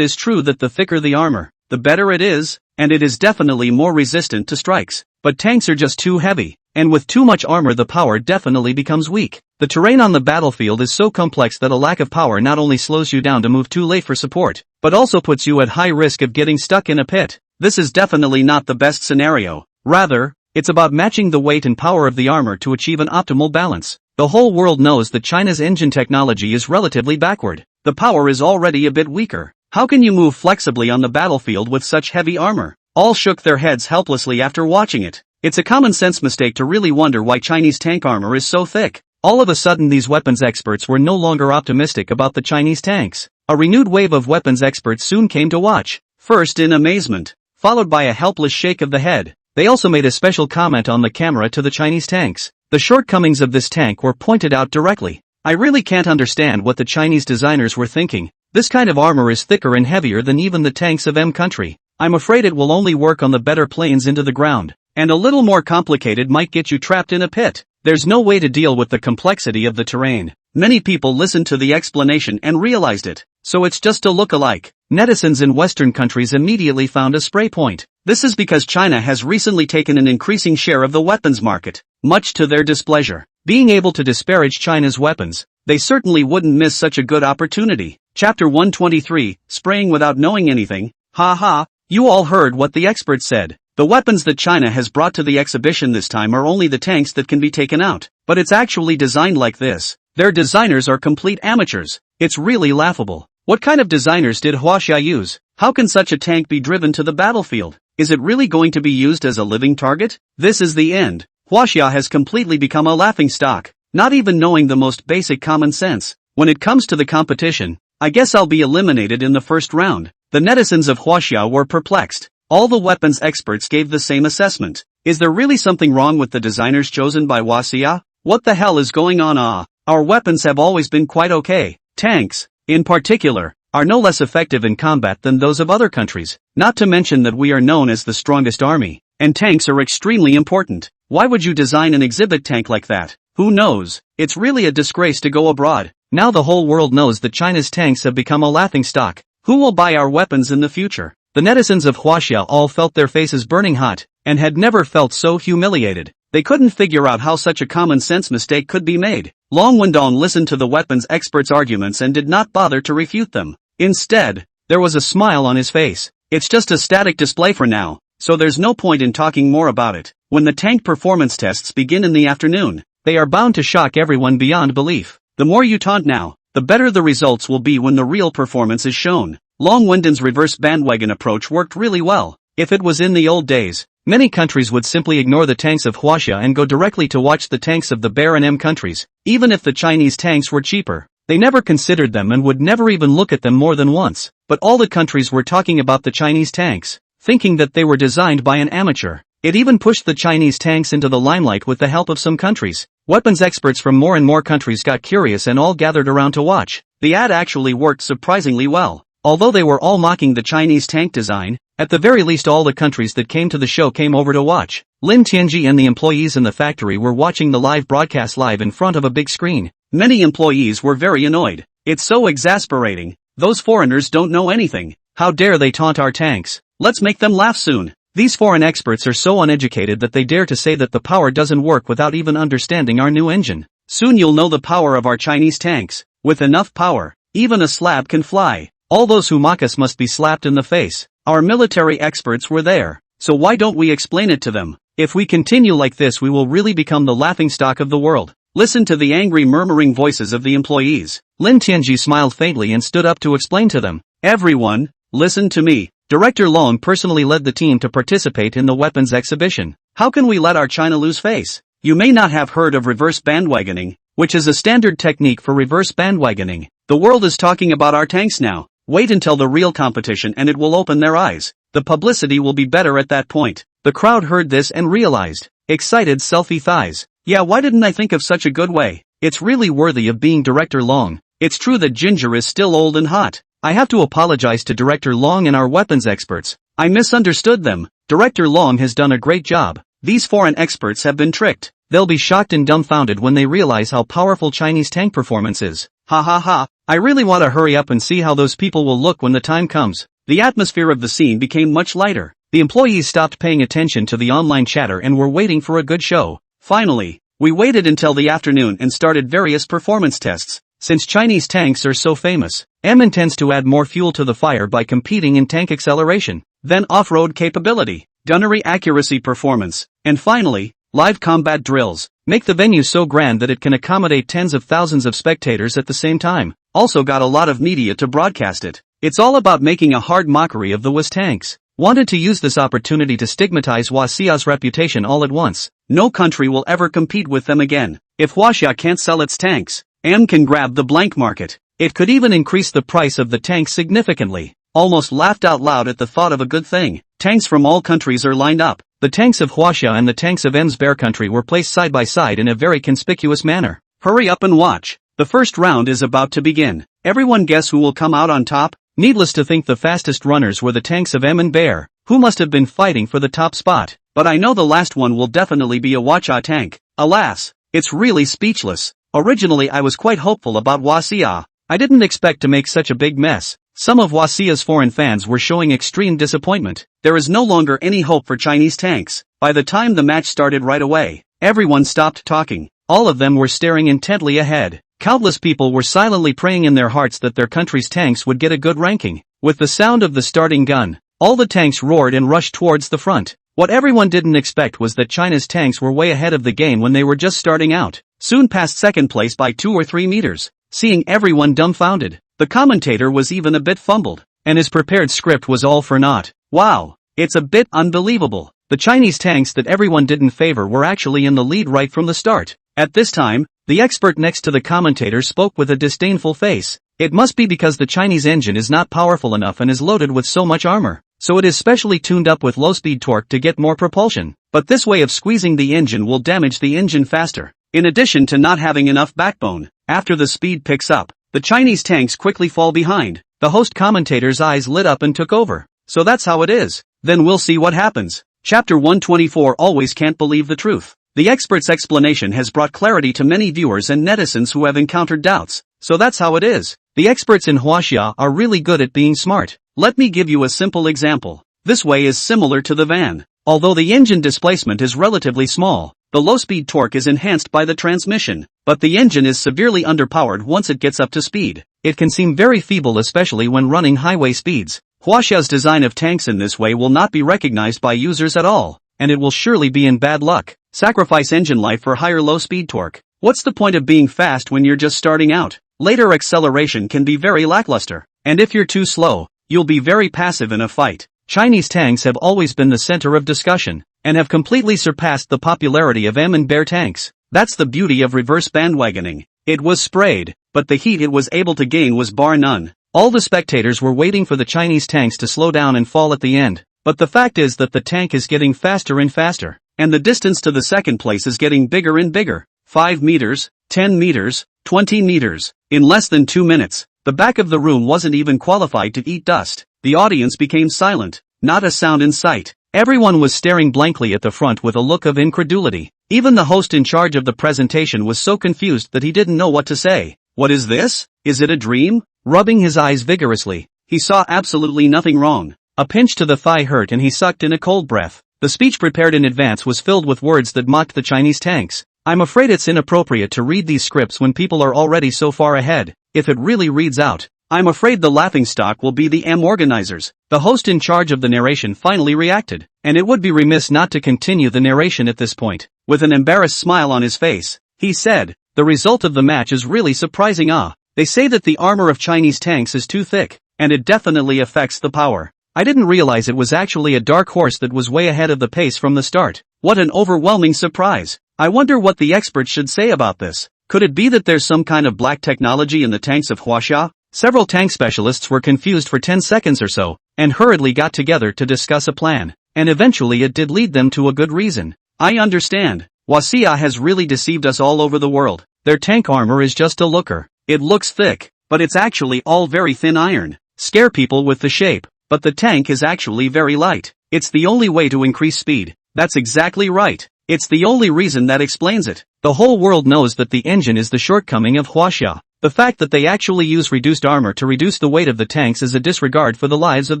is true that the thicker the armor, the better it is, and it is definitely more resistant to strikes. But tanks are just too heavy, and with too much armor the power definitely becomes weak. The terrain on the battlefield is so complex that a lack of power not only slows you down to move too late for support, but also puts you at high risk of getting stuck in a pit. This is definitely not the best scenario. Rather, it's about matching the weight and power of the armor to achieve an optimal balance. The whole world knows that China's engine technology is relatively backward. The power is already a bit weaker. How can you move flexibly on the battlefield with such heavy armor? All shook their heads helplessly after watching it. It's a common sense mistake to really wonder why Chinese tank armor is so thick. All of a sudden these weapons experts were no longer optimistic about the Chinese tanks. A renewed wave of weapons experts soon came to watch, first in amazement, followed by a helpless shake of the head. They also made a special comment on the camera to the Chinese tanks. The shortcomings of this tank were pointed out directly. I really can't understand what the Chinese designers were thinking. This kind of armor is thicker and heavier than even the tanks of M country. I'm afraid it will only work on the better planes into the ground, and a little more complicated might get you trapped in a pit. There's no way to deal with the complexity of the terrain. Many people listened to the explanation and realized it, so it's just a look-alike. Netizens in Western countries immediately found a spray point. This is because China has recently taken an increasing share of the weapons market, much to their displeasure. Being able to disparage China's weapons, they certainly wouldn't miss such a good opportunity. Chapter 123, Spraying Without Knowing Anything. Ha ha, you all heard what the experts said. The weapons that China has brought to the exhibition this time are only the tanks that can be taken out. But it's actually designed like this. Their designers are complete amateurs. It's really laughable. What kind of designers did Huaxia use? How can such a tank be driven to the battlefield? Is it really going to be used as a living target? This is the end. Huaxia has completely become a laughingstock, not even knowing the most basic common sense. When it comes to the competition, I guess I'll be eliminated in the first round. The netizens of Huaxia were perplexed. All the weapons experts gave the same assessment. Is there really something wrong with the designers chosen by Huaxia? What the hell is going on? Our weapons have always been quite okay. Tanks, in particular, are no less effective in combat than those of other countries, not to mention that we are known as the strongest army, and tanks are extremely important. Why would you design an exhibit tank like that? Who knows? It's really a disgrace to go abroad. Now the whole world knows that China's tanks have become a laughingstock. Who will buy our weapons in the future? The netizens of Huaxia all felt their faces burning hot, and had never felt so humiliated. They couldn't figure out how such a common sense mistake could be made. Long Wendong listened to the weapons experts' arguments and did not bother to refute them. Instead, there was a smile on his face. It's just a static display for now, so there's no point in talking more about it. When the tank performance tests begin in the afternoon, they are bound to shock everyone beyond belief. The more you taunt now, the better the results will be when the real performance is shown. Long Wendon's reverse bandwagon approach worked really well. If it was in the old days, many countries would simply ignore the tanks of Huaxia and go directly to watch the tanks of the Bear and M countries. Even if the Chinese tanks were cheaper, they never considered them and would never even look at them more than once. But all the countries were talking about the Chinese tanks, thinking that they were designed by an amateur. It even pushed the Chinese tanks into the limelight with the help of some countries. Weapons experts from more and more countries got curious and all gathered around to watch. The ad actually worked surprisingly well. Although they were all mocking the Chinese tank design, at the very least all the countries that came to the show came over to watch. Lin Tianji and the employees in the factory were watching the live broadcast live in front of a big screen. Many employees were very annoyed. It's so exasperating. Those foreigners don't know anything. How dare they taunt our tanks? Let's make them laugh soon. These foreign experts are so uneducated that they dare to say that the power doesn't work without even understanding our new engine. Soon you'll know the power of our Chinese tanks. With enough power, even a slab can fly. All those who mock us must be slapped in the face. Our military experts were there, so why don't we explain it to them? If we continue like this we will really become the laughingstock of the world. Listen to the angry murmuring voices of the employees. Lin Tianji smiled faintly and stood up to explain to them. Everyone, listen to me. Director Long personally led the team to participate in the weapons exhibition. How can we let our China lose face? You may not have heard of reverse bandwagoning, which is a standard technique for reverse bandwagoning. The world is talking about our tanks now. Wait until the real competition and it will open their eyes. The publicity will be better at that point. The crowd heard this and realized, Excited selfie thighs. Yeah, why didn't I think of such a good way? It's really worthy of being Director Long. It's true that Ginger is still old and hot. I have to apologize to Director Long and our weapons experts. I misunderstood them. Director Long has done a great job. These foreign experts have been tricked. They'll be shocked and dumbfounded when they realize how powerful Chinese tank performance is. Ha ha ha. I really want to hurry up and see how those people will look when the time comes. The atmosphere of the scene became much lighter. The employees stopped paying attention to the online chatter and were waiting for a good show. Finally, we waited until the afternoon and started various performance tests. Since Chinese tanks are so famous, M intends to add more fuel to the fire by competing in tank acceleration, then off-road capability, gunnery accuracy performance, and finally, live combat drills. Make the venue so grand that it can accommodate tens of thousands of spectators at the same time. Also got a lot of media to broadcast it. It's all about making a hard mockery of the WAS tanks. Wanted to use this opportunity to stigmatize Huaxia's reputation all at once. No country will ever compete with them again. If Huaxia can't sell its tanks, M can grab the blank market. It could even increase the price of the tanks significantly. Almost laughed out loud at the thought of a good thing. Tanks from all countries are lined up. The tanks of Huaxia and the tanks of M's Bear Country were placed side by side in a very conspicuous manner. Hurry up and watch. The first round is about to begin. Everyone guess who will come out on top? Needless to think the fastest runners were the tanks of M and Bear, who must have been fighting for the top spot. But I know the last one will definitely be a Huaxia tank. Alas, it's really speechless. Originally I was quite hopeful about Huaxia. I didn't expect to make such a big mess. Some of Huaxia's foreign fans were showing extreme disappointment. There is no longer any hope for Chinese tanks. By the time the match started right away, everyone stopped talking. All of them were staring intently ahead. Countless people were silently praying in their hearts that their country's tanks would get a good ranking. With the sound of the starting gun, all the tanks roared and rushed towards the front. What everyone didn't expect was that China's tanks were way ahead of the game when they were just starting out. Soon passed second place by 2 or 3 meters. Seeing everyone dumbfounded, the commentator was even a bit fumbled, and his prepared script was all for naught. Wow, it's a bit unbelievable. The Chinese tanks that everyone didn't favor were actually in the lead right from the start. At this time, the expert next to the commentator spoke with a disdainful face. It must be because the Chinese engine is not powerful enough and is loaded with so much armor, so it is specially tuned up with low-speed torque to get more propulsion. But this way of squeezing the engine will damage the engine faster. In addition to not having enough backbone, after the speed picks up, the Chinese tanks quickly fall behind. The host commentator's eyes lit up and took over. So that's how it is. Then we'll see what happens. Chapter 124 Always can't believe the truth. The expert's explanation has brought clarity to many viewers and netizens who have encountered doubts. So that's how it is. The experts in Huaxia are really good at being smart. Let me give you a simple example. This way is similar to the van. Although the engine displacement is relatively small, the low-speed torque is enhanced by the transmission, but the engine is severely underpowered once it gets up to speed. It can seem very feeble especially when running highway speeds. Huaxia's design of tanks in this way will not be recognized by users at all, and it will surely be in bad luck. Sacrifice engine life for higher low-speed torque. What's the point of being fast when you're just starting out? Later acceleration can be very lackluster, and if you're too slow, you'll be very passive in a fight. Chinese tanks have always been the center of discussion, and have completely surpassed the popularity of M and Bear tanks. That's the beauty of reverse bandwagoning. It was sprayed, but the heat it was able to gain was bar none. All the spectators were waiting for the Chinese tanks to slow down and fall at the end, but the fact is that the tank is getting faster and faster, and the distance to the second place is getting bigger and bigger. 5 meters, 10 meters, 20 meters. In less than 2 minutes, the back of the room wasn't even qualified to eat dust. The audience became silent, not a sound in sight. Everyone was staring blankly at the front with a look of incredulity. Even the host in charge of the presentation was so confused that he didn't know what to say. What is this? Is it a dream? Rubbing his eyes vigorously, he saw absolutely nothing wrong. A pinch to the thigh hurt and he sucked in a cold breath. The speech prepared in advance was filled with words that mocked the Chinese tanks. I'm afraid it's inappropriate to read these scripts when people are already so far ahead. If it really reads out, I'm afraid the laughingstock will be the M organizers. The host in charge of the narration finally reacted, and it would be remiss not to continue the narration at this point. With an embarrassed smile on his face, he said, the result of the match is really surprising. They say that the armor of Chinese tanks is too thick, and it definitely affects the power. I didn't realize it was actually a dark horse that was way ahead of the pace from the start. What an overwhelming surprise. I wonder what the experts should say about this. Could it be that there's some kind of black technology in the tanks of Huaxia? Several tank specialists were confused for 10 seconds or so, and hurriedly got together to discuss a plan, and eventually it did lead them to a good reason. I understand. Huaxia has really deceived us all over the world. Their tank armor is just a looker. It looks thick, but it's actually all very thin iron. Scare people with the shape, but the tank is actually very light. It's the only way to increase speed. That's exactly right. It's the only reason that explains it. The whole world knows that the engine is the shortcoming of Huaxia. The fact that they actually use reduced armor to reduce the weight of the tanks is a disregard for the lives of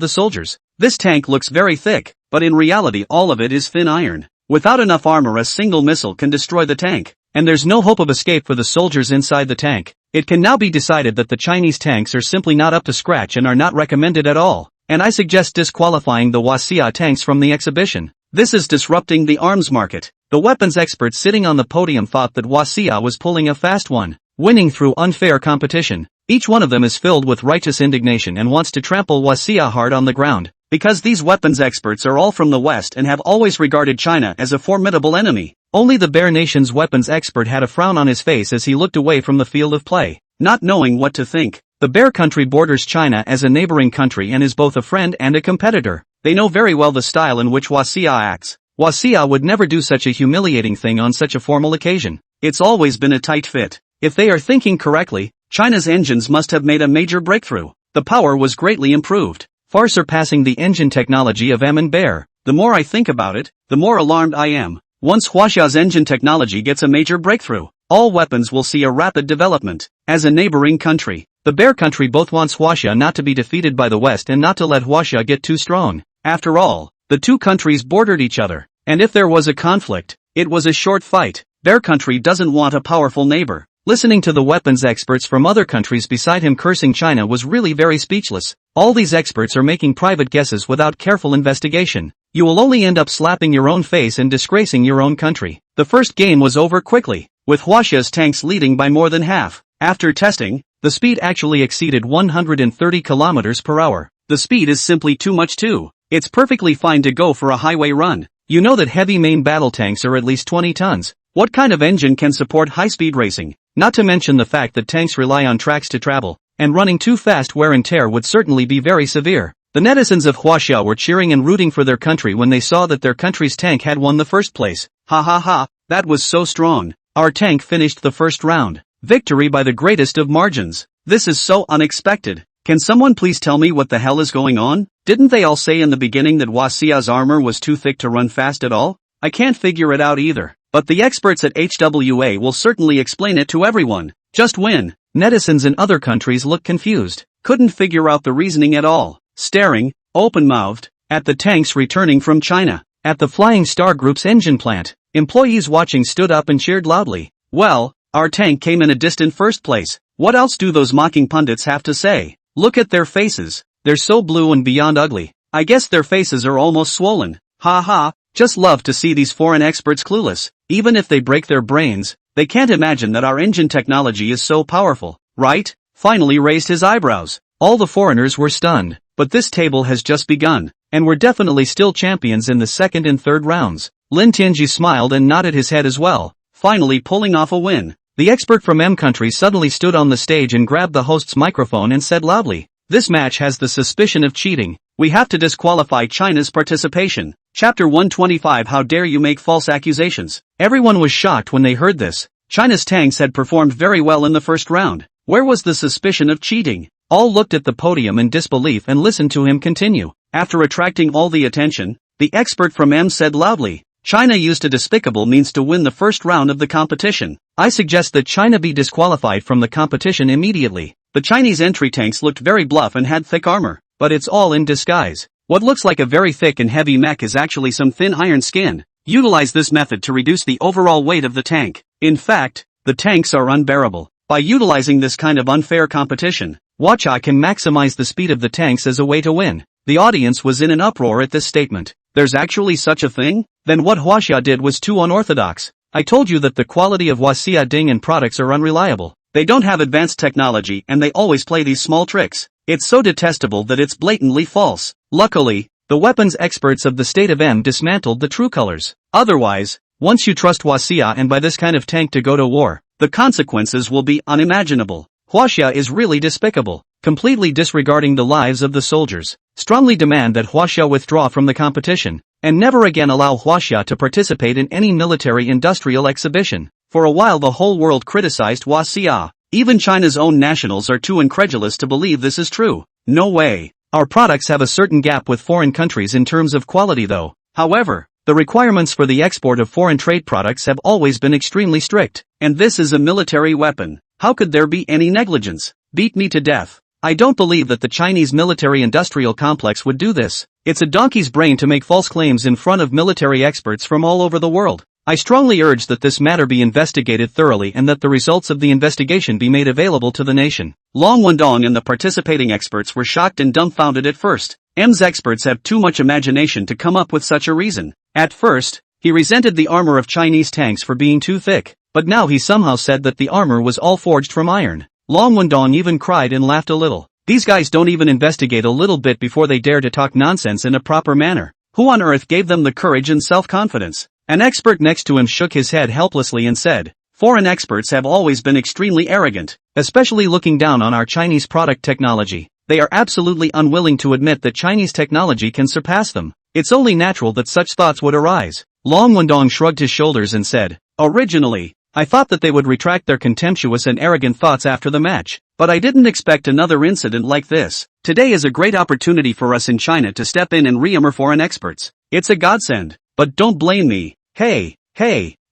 the soldiers. This tank looks very thick, but in reality all of it is thin iron. Without enough armor a single missile can destroy the tank, and there's no hope of escape for the soldiers inside the tank. It can now be decided that the Chinese tanks are simply not up to scratch and are not recommended at all, and I suggest disqualifying the Huaxia tanks from the exhibition. This is disrupting the arms market. The weapons experts sitting on the podium thought that Huaxia was pulling a fast one, winning through unfair competition. Each one of them is filled with righteous indignation and wants to trample Huaxia hard on the ground, because these weapons experts are all from the West and have always regarded China as a formidable enemy. Only the Bear Nation's weapons expert had a frown on his face as he looked away from the field of play, not knowing what to think. The Bear country borders China as a neighboring country and is both a friend and a competitor. They know very well the style in which Huaxia acts. Huaxia would never do such a humiliating thing on such a formal occasion. It's always been a tight fit. If they are thinking correctly, China's engines must have made a major breakthrough. The power was greatly improved, far surpassing the engine technology of M and Bear. The more I think about it, the more alarmed I am. Once Huaxia's engine technology gets a major breakthrough, all weapons will see a rapid development. As a neighboring country, the Bear country both wants Huaxia not to be defeated by the West and not to let Huaxia get too strong. After all, the two countries bordered each other, and if there was a conflict, it was a short fight. Bear country doesn't want a powerful neighbor. Listening to the weapons experts from other countries beside him cursing China was really very speechless. All these experts are making private guesses without careful investigation. You will only end up slapping your own face and disgracing your own country. The first game was over quickly, with Huaxia's tanks leading by more than half. After testing, the speed actually exceeded 130 kilometers per hour. The speed is simply too much too. It's perfectly fine to go for a highway run. You know that heavy main battle tanks are at least 20 tons. What kind of engine can support high-speed racing? Not to mention the fact that tanks rely on tracks to travel, and running too fast wear and tear would certainly be very severe. The netizens of Huaxia were cheering and rooting for their country when they saw that their country's tank had won the first place. Ha ha ha, that was so strong. Our tank finished the first round. Victory by the greatest of margins. This is so unexpected. Can someone please tell me what the hell is going on? Didn't they all say in the beginning that Huaxia's armor was too thick to run fast at all? I can't figure it out either. But the experts at HWA will certainly explain it to everyone. Just win. Netizens in other countries look confused, couldn't figure out the reasoning at all, staring, open-mouthed, at the tanks returning from China. At the Flying Star Group's engine plant, employees watching stood up and cheered loudly. Well, our tank came in a distant first place. What else do those mocking pundits have to say? Look at their faces. They're so blue and beyond ugly. I guess their faces are almost swollen. Ha ha, just love to see these foreign experts clueless. Even if they break their brains, they can't imagine that our engine technology is so powerful, right? Finally raised his eyebrows. All the foreigners were stunned, but this table has just begun, and we're definitely still champions in the second and third rounds. Lin Tianji smiled and nodded his head as well, finally pulling off a win. The expert from M country suddenly stood on the stage and grabbed the host's microphone and said loudly, "This match has the suspicion of cheating. We have to disqualify China's participation." Chapter 125 How dare you make false accusations? Everyone was shocked when they heard this. China's tanks had performed very well in the first round. Where was the suspicion of cheating? All looked at the podium in disbelief and listened to him continue. After attracting all the attention, the expert from M said loudly, "China used a despicable means to win the first round of the competition. I suggest that China be disqualified from the competition immediately." The Chinese entry tanks looked very bluff and had thick armor, but it's all in disguise. What looks like a very thick and heavy mech is actually some thin iron skin. Utilize this method to reduce the overall weight of the tank. In fact, the tanks are unbearable. By utilizing this kind of unfair competition, Huaxia can maximize the speed of the tanks as a way to win. The audience was in an uproar at this statement. There's actually such a thing? Then what Huaxia did was too unorthodox. I told you that the quality of Huaxia Ding and products are unreliable. They don't have advanced technology and they always play these small tricks. It's so detestable that it's blatantly false. Luckily, the weapons experts of the state of M dismantled the true colors. Otherwise, once you trust Huaxia and buy this kind of tank to go to war, the consequences will be unimaginable. Huaxia is really despicable, completely disregarding the lives of the soldiers. Strongly demand that Huaxia withdraw from the competition. and never again allow Huaxia to participate in any military-industrial exhibition. For a while the whole world criticized Huaxia. Even China's own nationals are too incredulous to believe this is true. No way. Our products have a certain gap with foreign countries in terms of quality though. However, the requirements for the export of foreign trade products have always been extremely strict, and this is a military weapon. How could there be any negligence? Beat me to death. I don't believe that the Chinese military-industrial complex would do this. It's a donkey's brain to make false claims in front of military experts from all over the world. I strongly urge that this matter be investigated thoroughly and that the results of the investigation be made available to the nation. Long Wendong and the participating experts were shocked and dumbfounded at first. M's experts have too much imagination to come up with such a reason. At first, he resented the armor of Chinese tanks for being too thick, but now he somehow said that the armor was all forged from iron. Long Wendong even cried and laughed a little. These guys don't even investigate a little bit before they dare to talk nonsense in a proper manner. Who on earth gave them the courage and self-confidence? An expert next to him shook his head helplessly and said, "Foreign experts have always been extremely arrogant, especially looking down on our Chinese product technology. They are absolutely unwilling to admit that Chinese technology can surpass them. It's only natural that such thoughts would arise." Long Wendong shrugged his shoulders and said, "Originally, I thought that they would retract their contemptuous and arrogant thoughts after the match, but I didn't expect another incident like this. Today is a great opportunity for us in China to step in and re-armor foreign experts. It's a godsend, but don't blame me. Hey,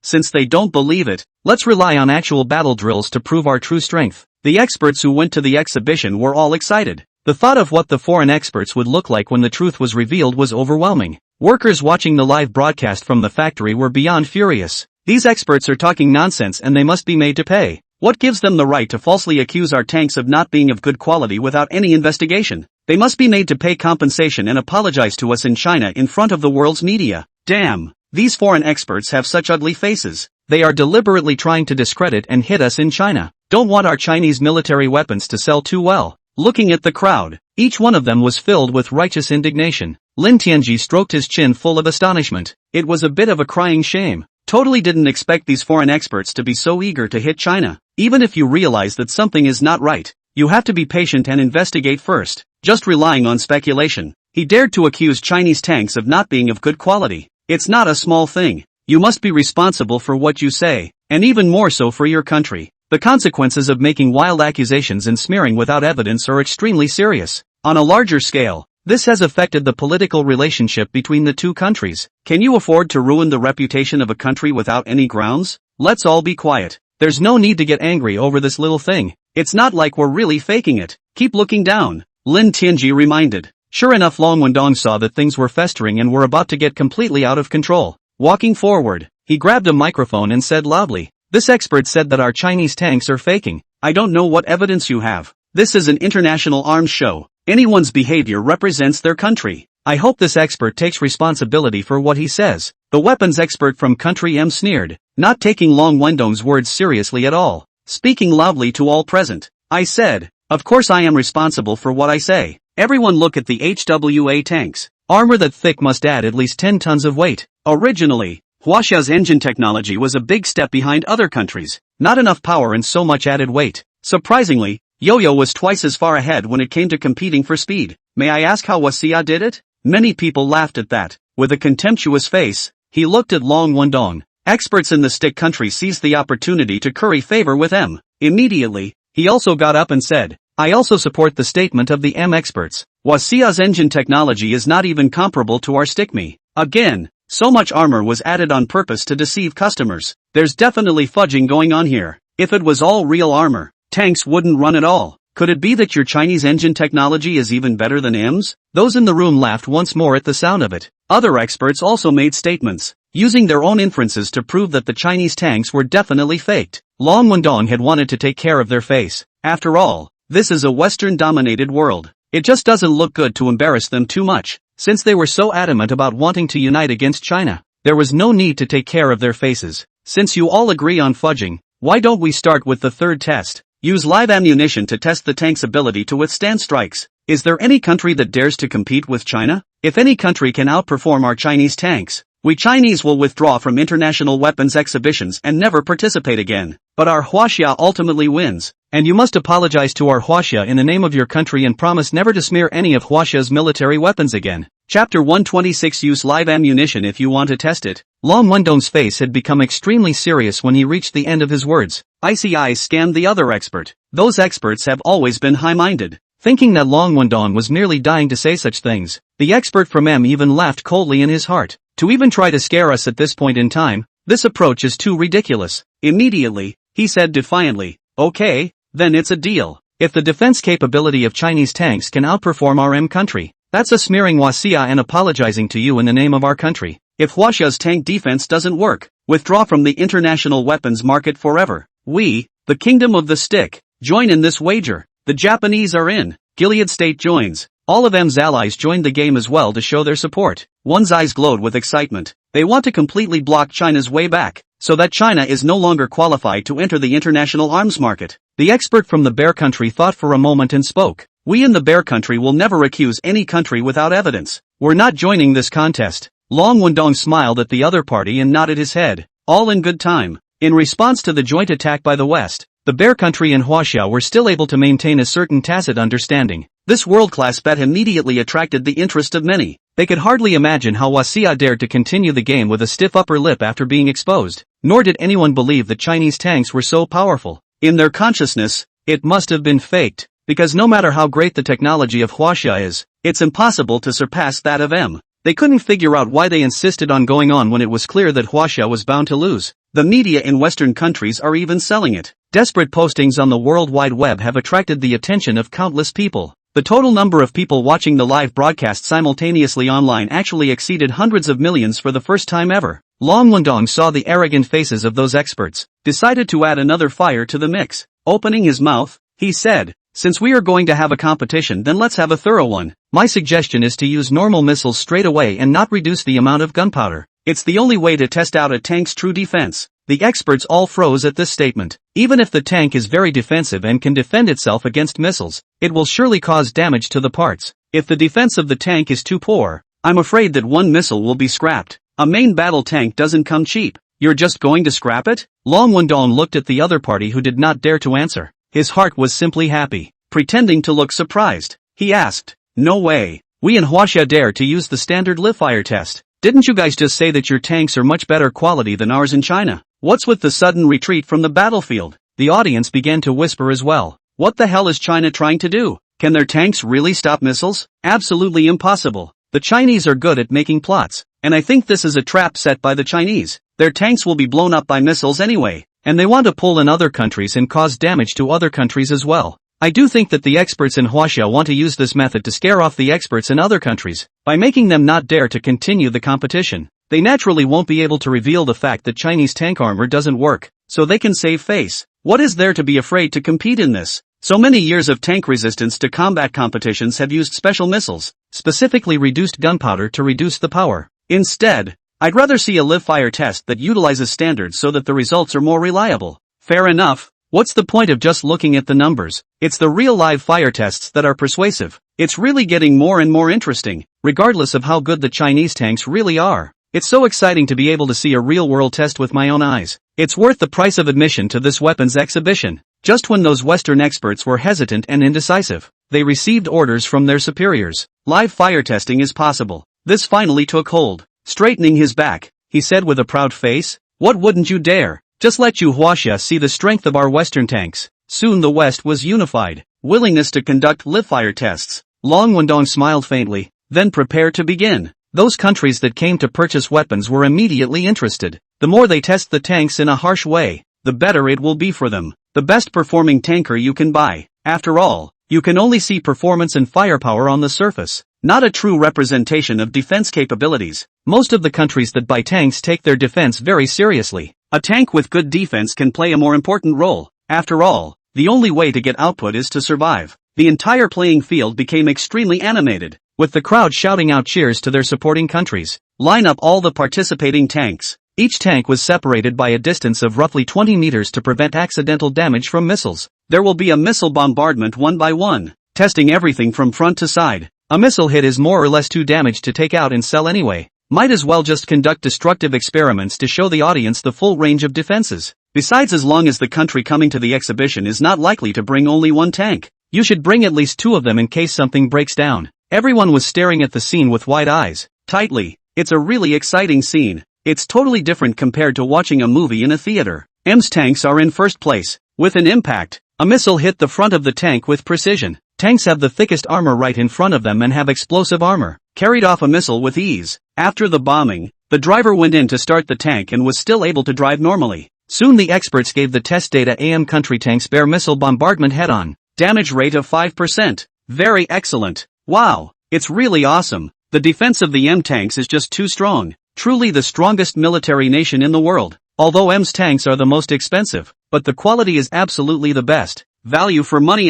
since they don't believe it, let's rely on actual battle drills to prove our true strength." The experts who went to the exhibition were all excited. The thought of what the foreign experts would look like when the truth was revealed was overwhelming. Workers watching the live broadcast from the factory were beyond furious. These experts are talking nonsense and they must be made to pay. What gives them the right to falsely accuse our tanks of not being of good quality without any investigation? They must be made to pay compensation and apologize to us in China in front of the world's media. Damn, these foreign experts have such ugly faces. They are deliberately trying to discredit and hit us in China. Don't want our Chinese military weapons to sell too well. Looking at the crowd, each one of them was filled with righteous indignation. Lin Tianji stroked his chin full of astonishment. It was a bit of a crying shame. Totally didn't expect these foreign experts to be so eager to hit China. Even if you realize that something is not right, you have to be patient and investigate first. Just relying on speculation, he dared to accuse Chinese tanks of not being of good quality. It's not a small thing. You must be responsible for what you say, and even more so for your country. The consequences of making wild accusations and smearing without evidence are extremely serious. On a larger scale, this has affected the political relationship between the two countries. Can you afford to ruin the reputation of a country without any grounds? Let's all be quiet. There's no need to get angry over this little thing. It's not like we're really faking it. Keep looking down, Lin Tianji reminded. Sure enough, Long Wendong saw that things were festering and were about to get completely out of control. Walking forward, he grabbed a microphone and said loudly, "This expert said that our Chinese tanks are faking. I don't know what evidence you have. This is an international arms show. Anyone's behavior represents their country. I hope this expert takes responsibility for what he says." The weapons expert from country M sneered, not taking Long Wendong's words seriously at all. Speaking loudly to all present, "I said, of course I am responsible for what I say. Everyone look at the HWA tanks. Armor that thick must add at least 10 tons of weight. Originally, Huaxia's engine technology was a big step behind other countries. Not enough power and so much added weight. Surprisingly, Yo-Yo was twice as far ahead when it came to competing for speed. May I ask how Huaxia did it?" Many people laughed at that. With a contemptuous face, he looked at Long Wendong. Experts in the stick country seized the opportunity to curry favor with M. Immediately, he also got up and said, "I also support the statement of the M experts. Huaxia's engine technology is not even comparable to our stickme. Again, so much armor was added on purpose to deceive customers. There's definitely fudging going on here. If it was all real armor, tanks wouldn't run at all. Could it be that your Chinese engine technology is even better than M's?" Those in the room laughed once more at the sound of it. Other experts also made statements, using their own inferences to prove that the Chinese tanks were definitely faked. Long Wendong had wanted to take care of their face. After all, this is a Western-dominated world. It just doesn't look good to embarrass them too much. Since they were so adamant about wanting to unite against China, there was no need to take care of their faces. Since you all agree on fudging, why don't we start with the third test? Use live ammunition to test the tank's ability to withstand strikes. Is there any country that dares to compete with China? If any country can outperform our Chinese tanks, we Chinese will withdraw from international weapons exhibitions and never participate again. But our Huaxia ultimately wins, and you must apologize to our Huaxia in the name of your country and promise never to smear any of Huaxia's military weapons again. Chapter 126 Use live ammunition if you want to test it. Long Wendong's face had become extremely serious when he reached the end of his words. Icy eyes scanned the other expert. Those experts have always been high-minded. Thinking that Long Wendong was merely dying to say such things, the expert from M even laughed coldly in his heart. To even try to scare us at this point in time, this approach is too ridiculous. Immediately, he said defiantly, "Okay, then it's a deal. If the defense capability of Chinese tanks can outperform our M country, that's a smearing Huaxia and apologizing to you in the name of our country. If Huaxia's tank defense doesn't work, withdraw from the international weapons market forever. We, the Kingdom of the Stick, join in this wager. The Japanese are in. Gilead State joins. All of M's allies joined the game as well to show their support. One's eyes glowed with excitement. They want to completely block China's way back, so that China is no longer qualified to enter the international arms market." The expert from the Bear Country thought for a moment and spoke. "We in the Bear Country will never accuse any country without evidence. We're not joining this contest." Long Wendong smiled at the other party and nodded his head. All in good time. In response to the joint attack by the West, the Bear Country and Huaxia were still able to maintain a certain tacit understanding. This world-class bet immediately attracted the interest of many. They could hardly imagine how Huaxia dared to continue the game with a stiff upper lip after being exposed. Nor did anyone believe the Chinese tanks were so powerful. In their consciousness, it must have been faked, because no matter how great the technology of Huaxia is, it's impossible to surpass that of M. They couldn't figure out why they insisted on going on when it was clear that Huaxia was bound to lose. The media in Western countries are even selling it. Desperate postings on the World Wide Web have attracted the attention of countless people. The total number of people watching the live broadcast simultaneously online actually exceeded hundreds of millions for the first time ever. Long Wendong saw the arrogant faces of those experts, decided to add another fire to the mix. Opening his mouth, he said, "Since we are going to have a competition, then let's have a thorough one. My suggestion is to use normal missiles straight away and not reduce the amount of gunpowder. It's the only way to test out a tank's true defense." The experts all froze at this statement. Even if the tank is very defensive and can defend itself against missiles, it will surely cause damage to the parts. If the defense of the tank is too poor, I'm afraid that one missile will be scrapped. A main battle tank doesn't come cheap. You're just going to scrap it? Long Wendong looked at the other party who did not dare to answer. His heart was simply happy. Pretending to look surprised, he asked, "No way. We in Huaxia dare to use the standard live-fire test. Didn't you guys just say that your tanks are much better quality than ours in China? What's with the sudden retreat from the battlefield?" The audience began to whisper as well. What the hell is China trying to do? Can their tanks really stop missiles? Absolutely impossible. The Chinese are good at making plots, and I think this is a trap set by the Chinese. Their tanks will be blown up by missiles anyway, and they want to pull in other countries and cause damage to other countries as well. I do think that the experts in Huaxia want to use this method to scare off the experts in other countries, by making them not dare to continue the competition. They naturally won't be able to reveal the fact that Chinese tank armor doesn't work, so they can save face. What is there to be afraid to compete in this? So many years of tank resistance to combat competitions have used special missiles, specifically reduced gunpowder to reduce the power. Instead, I'd rather see a live-fire test that utilizes standards so that the results are more reliable. Fair enough. What's the point of just looking at the numbers? It's the real live fire tests that are persuasive. It's really getting more and more interesting, regardless of how good the Chinese tanks really are. It's so exciting to be able to see a real-world test with my own eyes. It's worth the price of admission to this weapons exhibition. Just when those Western experts were hesitant and indecisive, they received orders from their superiors. Live fire testing is possible. This finally took hold. Straightening his back, he said with a proud face, "What wouldn't you dare? Just let you Huaxia see the strength of our Western tanks." Soon the West was unified. Willingness to conduct live-fire tests. Long Wendong smiled faintly, then prepared to begin. Those countries that came to purchase weapons were immediately interested. The more they test the tanks in a harsh way, the better it will be for them. The best performing tanker you can buy. After all, you can only see performance and firepower on the surface, not a true representation of defense capabilities. Most of the countries that buy tanks take their defense very seriously. A tank with good defense can play a more important role. After all, the only way to get output is to survive. The entire playing field became extremely animated, with the crowd shouting out cheers to their supporting countries. Line up all the participating tanks. Each tank was separated by a distance of roughly 20 meters to prevent accidental damage from missiles. There will be a missile bombardment one by one, testing everything from front to side. A missile hit is more or less too damaged to take out and sell anyway. Might as well just conduct destructive experiments to show the audience the full range of defenses. Besides, as long as the country coming to the exhibition is not likely to bring only one tank, you should bring at least two of them in case something breaks down. Everyone was staring at the scene with wide eyes, tightly. It's a really exciting scene. It's totally different compared to watching a movie in a theater. M's tanks are in first place. With an impact, a missile hit the front of the tank with precision. Tanks have the thickest armor right in front of them and have explosive armor. Carried off a missile with ease. After the bombing, the driver went in to start the tank and was still able to drive normally. Soon the experts gave the test data. AM country tanks bear missile bombardment head-on. Damage rate of 5%. Very excellent. Wow. It's really awesome. The defense of the M tanks is just too strong. Truly the strongest military nation in the world. Although M's tanks are the most expensive, but the quality is absolutely the best. Value for money.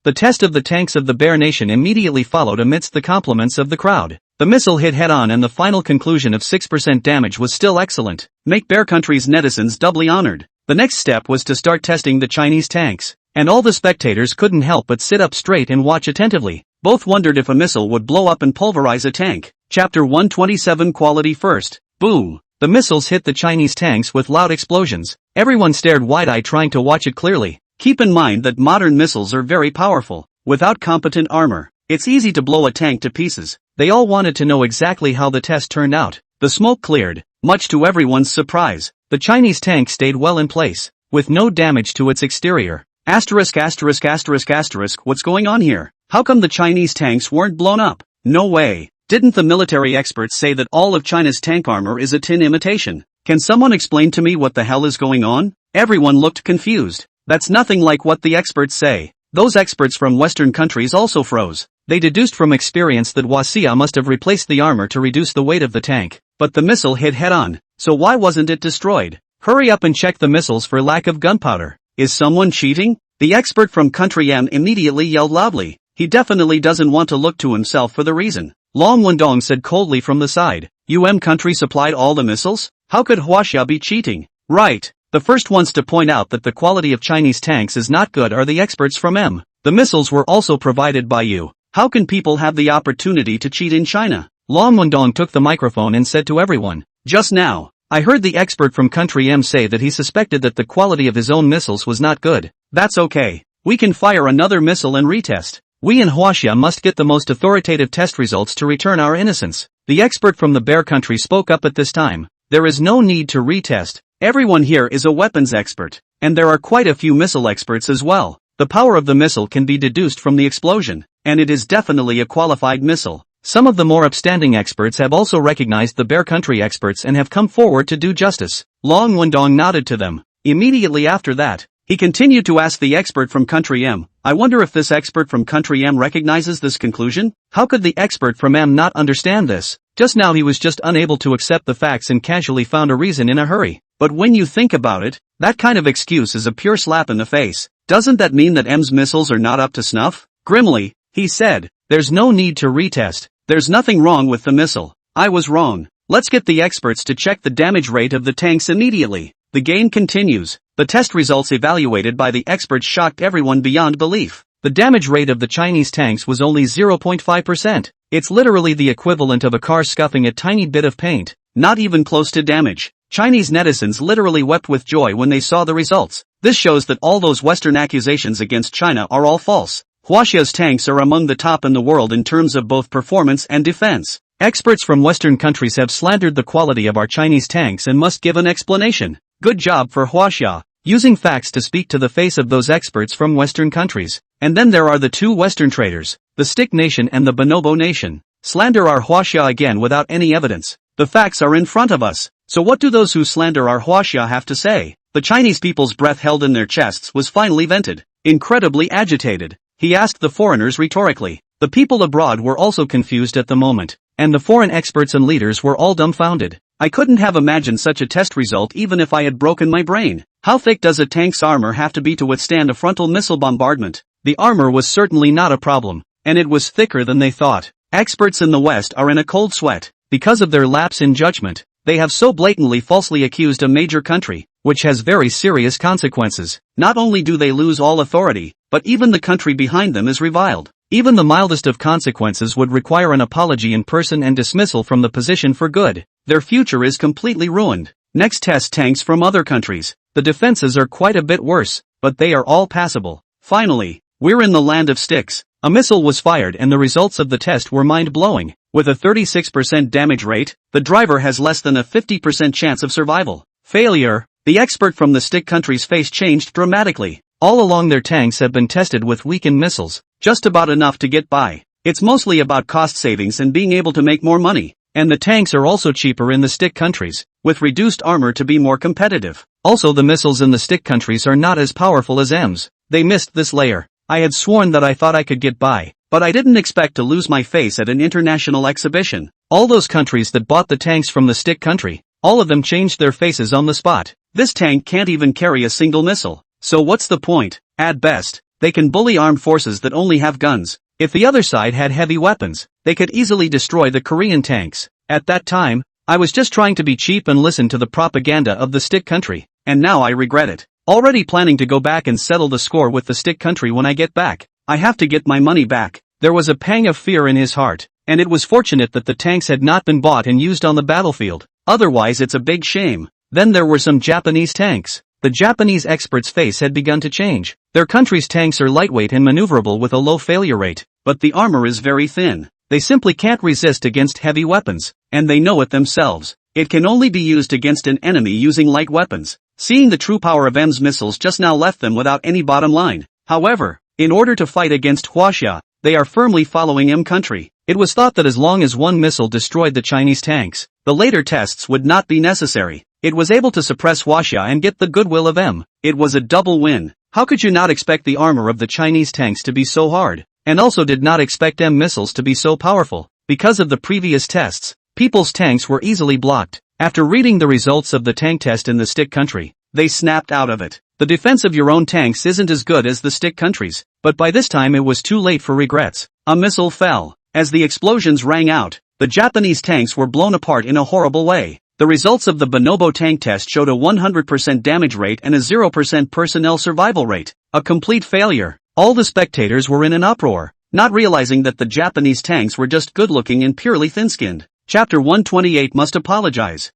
The test of the tanks of the Bear Nation immediately followed amidst the compliments of the crowd. The missile hit head-on and the final conclusion of 6% damage was still excellent. Make Bear Country's netizens doubly honored. The next step was to start testing the Chinese tanks. And all the spectators couldn't help but sit up straight and watch attentively. Both wondered if a missile would blow up and pulverize a tank. Chapter 127 Quality First. Boom! The missiles hit the Chinese tanks with loud explosions. Everyone stared wide-eyed trying to watch it clearly. Keep in mind that modern missiles are very powerful. Without competent armor, it's easy to blow a tank to pieces. They all wanted to know exactly how the test turned out. The smoke cleared, much to everyone's surprise. The Chinese tank stayed well in place, with no damage to its exterior. What's going on here? How come the Chinese tanks weren't blown up? No way. Didn't the military experts say that all of China's tank armor is a tin imitation? Can someone explain to me what the hell is going on? Everyone looked confused. That's nothing like what the experts say. Those experts from Western countries also froze. They deduced from experience that Wasia must have replaced the armor to reduce the weight of the tank. But the missile hit head-on, so why wasn't it destroyed? Hurry up and check the missiles for lack of gunpowder. Is someone cheating? The expert from country M immediately yelled loudly. He definitely doesn't want to look to himself for the reason. Long Wendong said coldly from the side. Country supplied all the missiles? How could Huaxia be cheating? Right. The first ones to point out that the quality of Chinese tanks is not good are the experts from M. The missiles were also provided by you. How can people have the opportunity to cheat in China? Long Wendong took the microphone and said to everyone, just now, I heard the expert from country M say that he suspected that the quality of his own missiles was not good. That's okay. We can fire another missile and retest. We in Huaxia must get the most authoritative test results to return our innocence. The expert from the Bear Country spoke up at this time. There is no need to retest. Everyone here is a weapons expert. And there are quite a few missile experts as well. The power of the missile can be deduced from the explosion. And it is definitely a qualified missile. Some of the more upstanding experts have also recognized the Bear Country experts and have come forward to do justice. Long Wendong nodded to them. Immediately after that, he continued to ask the expert from country M, I wonder if this expert from country M recognizes this conclusion? How could the expert from M not understand this? Just now he was just unable to accept the facts and casually found a reason in a hurry. But when you think about it, that kind of excuse is a pure slap in the face. Doesn't that mean that M's missiles are not up to snuff? Grimly, he said, there's no need to retest. There's nothing wrong with the missile. I was wrong. Let's get the experts to check the damage rate of the tanks immediately. The game continues. The test results evaluated by the experts shocked everyone beyond belief. The damage rate of the Chinese tanks was only 0.5%. It's literally the equivalent of a car scuffing a tiny bit of paint. Not even close to damage. Chinese netizens literally wept with joy when they saw the results. This shows that all those Western accusations against China are all false. Huaxia's tanks are among the top in the world in terms of both performance and defense. Experts from Western countries have slandered the quality of our Chinese tanks and must give an explanation. Good job for Huaxia, using facts to speak to the face of those experts from Western countries. And then there are the two Western traitors, the Stick Nation and the Bonobo Nation. Slander our Huaxia again without any evidence. The facts are in front of us. So what do those who slander our Huaxia have to say? The Chinese people's breath held in their chests was finally vented. Incredibly agitated, he asked the foreigners rhetorically. The people abroad were also confused at the moment, and the foreign experts and leaders were all dumbfounded. I couldn't have imagined such a test result even if I had broken my brain. How thick does a tank's armor have to be to withstand a frontal missile bombardment? The armor was certainly not a problem, and it was thicker than they thought. Experts in the West are in a cold sweat. Because of their lapse in judgment, they have so blatantly falsely accused a major country, which has very serious consequences. Not only do they lose all authority, but even the country behind them is reviled. Even the mildest of consequences would require an apology in person and dismissal from the position for good. Their future is completely ruined. Next, test tanks from other countries. The defenses are quite a bit worse, but they are all passable. Finally, We're in the land of sticks. A missile was fired and the results of the test were mind-blowing. With a 36% damage rate, the driver has less than a 50% chance of survival. Failure. The expert from the stick country's face changed dramatically. All along their tanks have been tested with weakened missiles, just about enough to get by. It's mostly about cost savings and being able to make more money. And the tanks are also cheaper in the stick countries, with reduced armor to be more competitive. Also, the missiles in the stick countries are not as powerful as M's. They missed this layer. I had sworn that I thought I could get by, but I didn't expect to lose my face at an international exhibition. All those countries that bought the tanks from the stick country, all of them changed their faces on the spot. This tank can't even carry a single missile. So what's the point? At best, they can bully armed forces that only have guns. If the other side had heavy weapons, they could easily destroy the Korean tanks. At that time, I was just trying to be cheap and listen to the propaganda of the stick country, and now I regret it. Already planning to go back and settle the score with the stick country when I get back. I have to get my money back. There was a pang of fear in his heart, and it was fortunate that the tanks had not been bought and used on the battlefield. Otherwise it's a big shame. Then there were some Japanese tanks. The Japanese expert's face had begun to change. Their country's tanks are lightweight and maneuverable with a low failure rate, but the armor is very thin. They simply can't resist against heavy weapons, and they know it themselves. It can only be used against an enemy using light weapons. Seeing the true power of M's missiles just now left them without any bottom line. However, in order to fight against Huaxia, they are firmly following M country. It was thought that as long as one missile destroyed the Chinese tanks, the later tests would not be necessary. It was able to suppress Huaxia and get the goodwill of M. It was a double win. How could you not expect the armor of the Chinese tanks to be so hard? And also did not expect M missiles to be so powerful. Because of the previous tests, people's tanks were easily blocked. After reading the results of the tank test in the stick country, they snapped out of it. The defense of your own tanks isn't as good as the stick countries, but by this time it was too late for regrets. A missile fell. As the explosions rang out, the Japanese tanks were blown apart in a horrible way. The results of the Bonobo tank test showed a 100% damage rate and a 0% personnel survival rate. A complete failure. All the spectators were in an uproar, not realizing that the Japanese tanks were just good-looking and purely thin-skinned. Chapter 128 must apologize.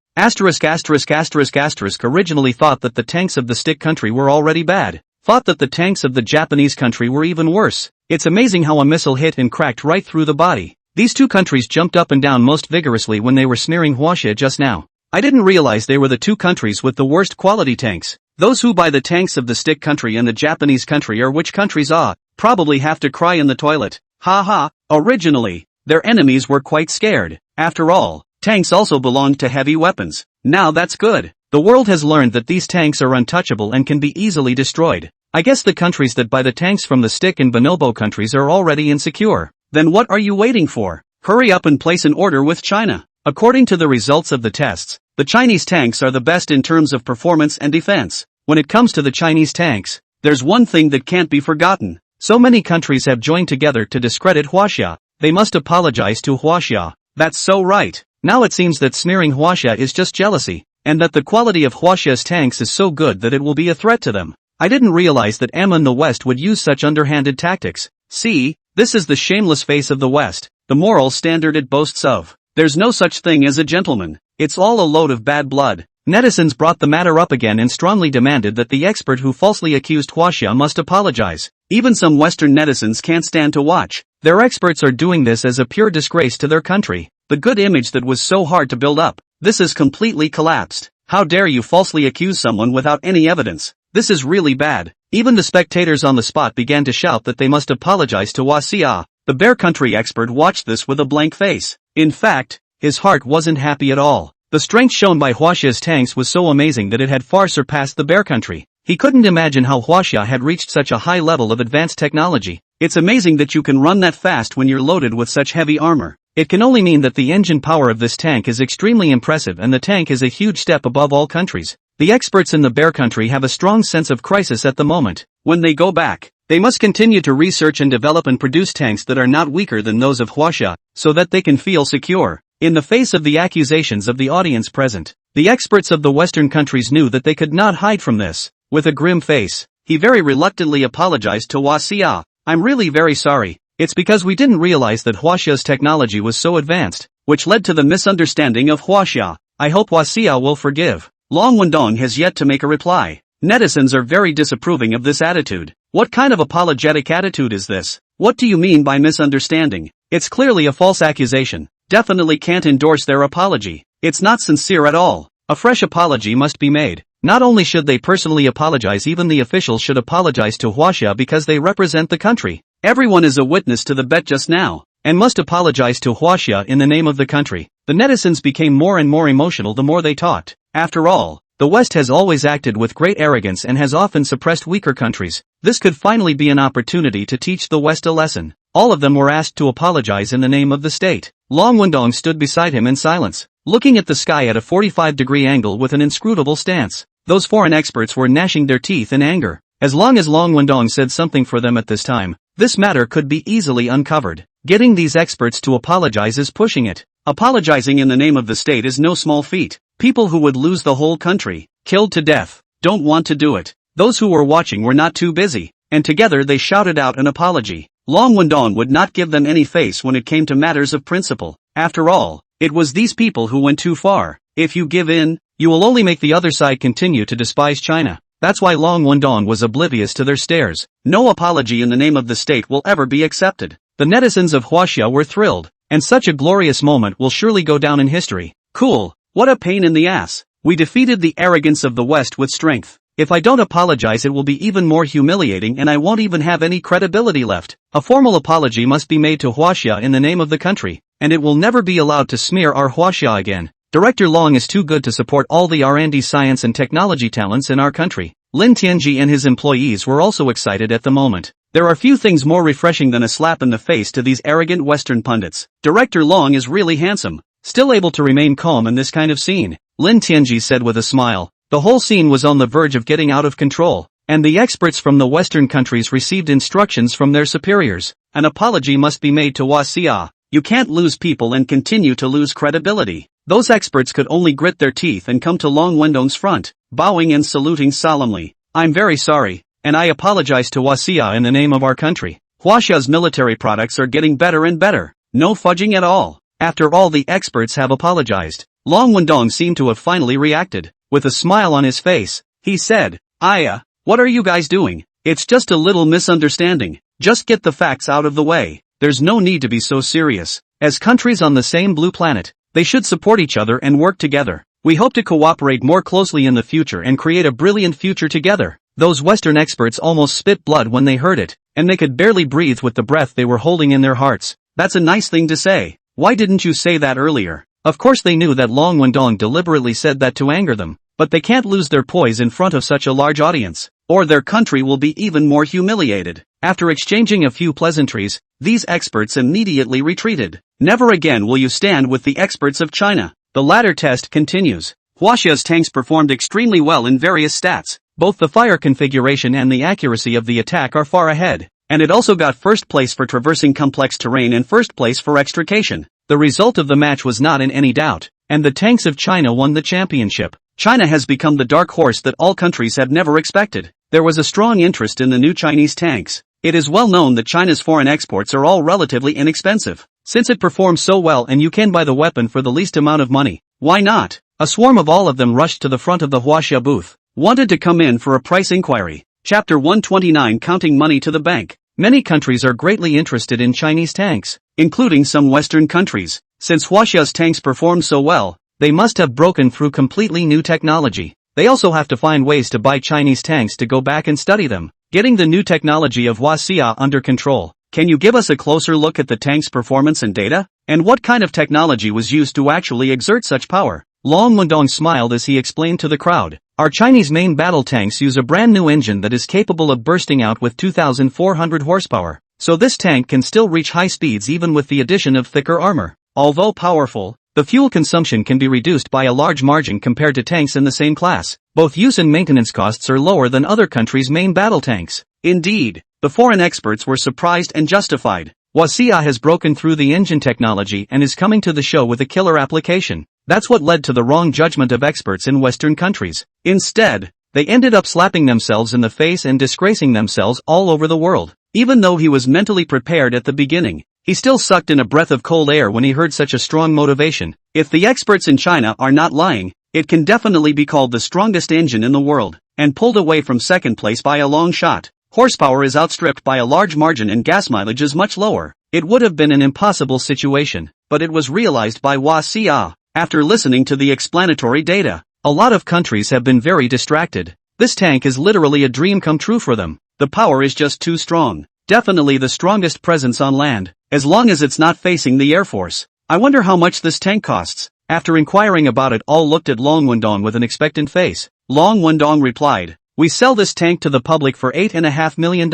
Originally thought that the tanks of the stick country were already bad. Thought that the tanks of the Japanese country were even worse. It's amazing how a missile hit and cracked right through the body. These two countries jumped up and down most vigorously when they were smearing Huaxia just now. I didn't realize they were the two countries with the worst quality tanks. Those who buy the tanks of the stick country and the Japanese country are which countries probably have to cry in the toilet. Ha. Originally, their enemies were quite scared. After all, tanks also belonged to heavy weapons. Now that's good. The world has learned that these tanks are untouchable and can be easily destroyed. I guess the countries that buy the tanks from the stick and bonobo countries are already insecure. Then what are you waiting for? Hurry up and place an order with China. According to the results of the tests, the Chinese tanks are the best in terms of performance and defense. When it comes to the Chinese tanks, there's one thing that can't be forgotten. So many countries have joined together to discredit Huaxia. They must apologize to Huaxia. That's so right. Now it seems that smearing Huaxia is just jealousy, and that the quality of Huaxia's tanks is so good that it will be a threat to them. I didn't realize that M and the West would use such underhanded tactics. See, this is the shameless face of the West, the moral standard it boasts of. There's no such thing as a gentleman. It's all a load of bad blood. Netizens brought the matter up again and strongly demanded that the expert who falsely accused Huaxia must apologize. Even some Western netizens can't stand to watch. Their experts are doing this as a pure disgrace to their country. The good image that was so hard to build up, this has completely collapsed. How dare you falsely accuse someone without any evidence? This is really bad. Even the spectators on the spot began to shout that they must apologize to Huaxia. The Bear Country expert watched this with a blank face. In fact, his heart wasn't happy at all. The strength shown by Huaxia's tanks was so amazing that it had far surpassed the Bear Country. He couldn't imagine how Huaxia had reached such a high level of advanced technology. It's amazing that you can run that fast when you're loaded with such heavy armor. It can only mean that the engine power of this tank is extremely impressive and the tank is a huge step above all countries. The experts in the Bear Country have a strong sense of crisis at the moment. When they go back, they must continue to research and develop and produce tanks that are not weaker than those of Huaxia, so that they can feel secure. In the face of the accusations of the audience present, the experts of the Western countries knew that they could not hide from this. With a grim face, he very reluctantly apologized to Huaxia. I'm really very sorry. It's because we didn't realize that Huaxia's technology was so advanced, which led to the misunderstanding of Huaxia. I hope Huaxia will forgive. Long Wendong has yet to make a reply. Netizens are very disapproving of this attitude. What kind of apologetic attitude is this? What do you mean by misunderstanding? It's clearly a false accusation. Definitely can't endorse their apology. It's not sincere at all. A fresh apology must be made. Not only should they personally apologize, even the officials should apologize to Huaxia because they represent the country. Everyone is a witness to the bet just now, and must apologize to Huaxia in the name of the country. The netizens became more and more emotional the more they talked. After all, the West has always acted with great arrogance and has often suppressed weaker countries. This could finally be an opportunity to teach the West a lesson. All of them were asked to apologize in the name of the state. Long Wendong stood beside him in silence, looking at the sky at a 45-degree angle with an inscrutable stance. Those foreign experts were gnashing their teeth in anger. As long as Long Wendong said something for them at this time, this matter could be easily uncovered. Getting these experts to apologize is pushing it. Apologizing in the name of the state is no small feat. People who would lose the whole country, killed to death, don't want to do it. Those who were watching were not too busy, and together they shouted out an apology. Long Wendong would not give them any face when it came to matters of principle. After all, it was these people who went too far. If you give in, you will only make the other side continue to despise China. That's why Long Wendong was oblivious to their stares. No apology in the name of the state will ever be accepted. The netizens of Huaxia were thrilled, and such a glorious moment will surely go down in history. Cool, what a pain in the ass. We defeated the arrogance of the West with strength. If I don't apologize, it will be even more humiliating and I won't even have any credibility left. A formal apology must be made to Huaxia in the name of the country, and it will never be allowed to smear our Huaxia again. Director Long is too good to support all the R&D science and technology talents in our country. Lin Tianji and his employees were also excited at the moment. There are few things more refreshing than a slap in the face to these arrogant Western pundits. Director Long is really handsome, still able to remain calm in this kind of scene, Lin Tianji said with a smile. The whole scene was on the verge of getting out of control, and the experts from the Western countries received instructions from their superiors. An apology must be made to Huaxia. You can't lose people and continue to lose credibility. Those experts could only grit their teeth and come to Long Wendong's front, bowing and saluting solemnly. I'm very sorry, and I apologize to Huaxia in the name of our country. Huaxia's military products are getting better and better. No fudging at all. After all the experts have apologized, Long Wendong seemed to have finally reacted. With a smile on his face, he said, what are you guys doing? It's just a little misunderstanding. Just get the facts out of the way. There's no need to be so serious. As countries on the same blue planet, they should support each other and work together. We hope to cooperate more closely in the future and create a brilliant future together. Those Western experts almost spit blood when they heard it, and they could barely breathe with the breath they were holding in their hearts. That's a nice thing to say. Why didn't you say that earlier? Of course they knew that Long Wendong deliberately said that to anger them, but they can't lose their poise in front of such a large audience, or their country will be even more humiliated. After exchanging a few pleasantries, these experts immediately retreated. Never again will you stand with the experts of China. The latter test continues. Huaxia's tanks performed extremely well in various stats. Both the fire configuration and the accuracy of the attack are far ahead, and it also got first place for traversing complex terrain and first place for extrication. The result of the match was not in any doubt, and the tanks of China won the championship. China has become the dark horse that all countries have never expected. There was a strong interest in the new Chinese tanks. It is well known that China's foreign exports are all relatively inexpensive. Since it performs so well and you can buy the weapon for the least amount of money, why not? A swarm of all of them rushed to the front of the Huaxia booth, wanted to come in for a price inquiry. Chapter 129, Counting Money to the Bank. Many countries are greatly interested in Chinese tanks, including some Western countries. Since Huaxia's tanks perform so well, they must have broken through completely new technology. They also have to find ways to buy Chinese tanks to go back and study them, getting the new technology of Huaxia under control. Can you give us a closer look at the tank's performance and data? And what kind of technology was used to actually exert such power? Long Wendong smiled as he explained to the crowd. Our Chinese main battle tanks use a brand new engine that is capable of bursting out with 2,400 horsepower. So this tank can still reach high speeds even with the addition of thicker armor. Although powerful, the fuel consumption can be reduced by a large margin compared to tanks in the same class. Both use and maintenance costs are lower than other countries' main battle tanks. Indeed, the foreign experts were surprised and justified. Huaxia has broken through the engine technology and is coming to the show with a killer application. That's what led to the wrong judgment of experts in Western countries. Instead, they ended up slapping themselves in the face and disgracing themselves all over the world. Even though he was mentally prepared at the beginning, he still sucked in a breath of cold air when he heard such a strong motivation. If the experts in China are not lying, it can definitely be called the strongest engine in the world. and pulled away from second place by a long shot. Horsepower is outstripped by a large margin and gas mileage is much lower. It would have been an impossible situation, but it was realized by Hua Xia. After listening to the explanatory data, a lot of countries have been very distracted. This tank is literally a dream come true for them. The power is just too strong. Definitely the strongest presence on land, as long as it's not facing the Air Force. I wonder how much this tank costs. After inquiring about it, all looked at Long Wendong with an expectant face. Long Wendong replied, "We sell this tank to the public for $8.5 million.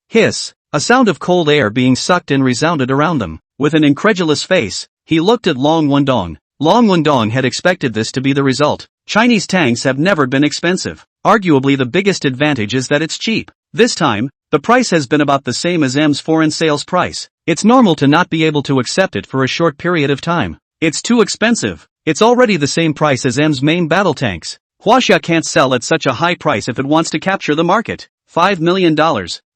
Hiss. A sound of cold air being sucked in resounded around them. With an incredulous face, he looked at Long Wendong. Long Wendong had expected this to be the result. Chinese tanks have never been expensive. Arguably the biggest advantage is that it's cheap. This time, the price has been about the same as M's foreign sales price. It's normal to not be able to accept it for a short period of time. It's too expensive. It's already the same price as M's main battle tanks. Huaxia can't sell at such a high price if it wants to capture the market. $5 million,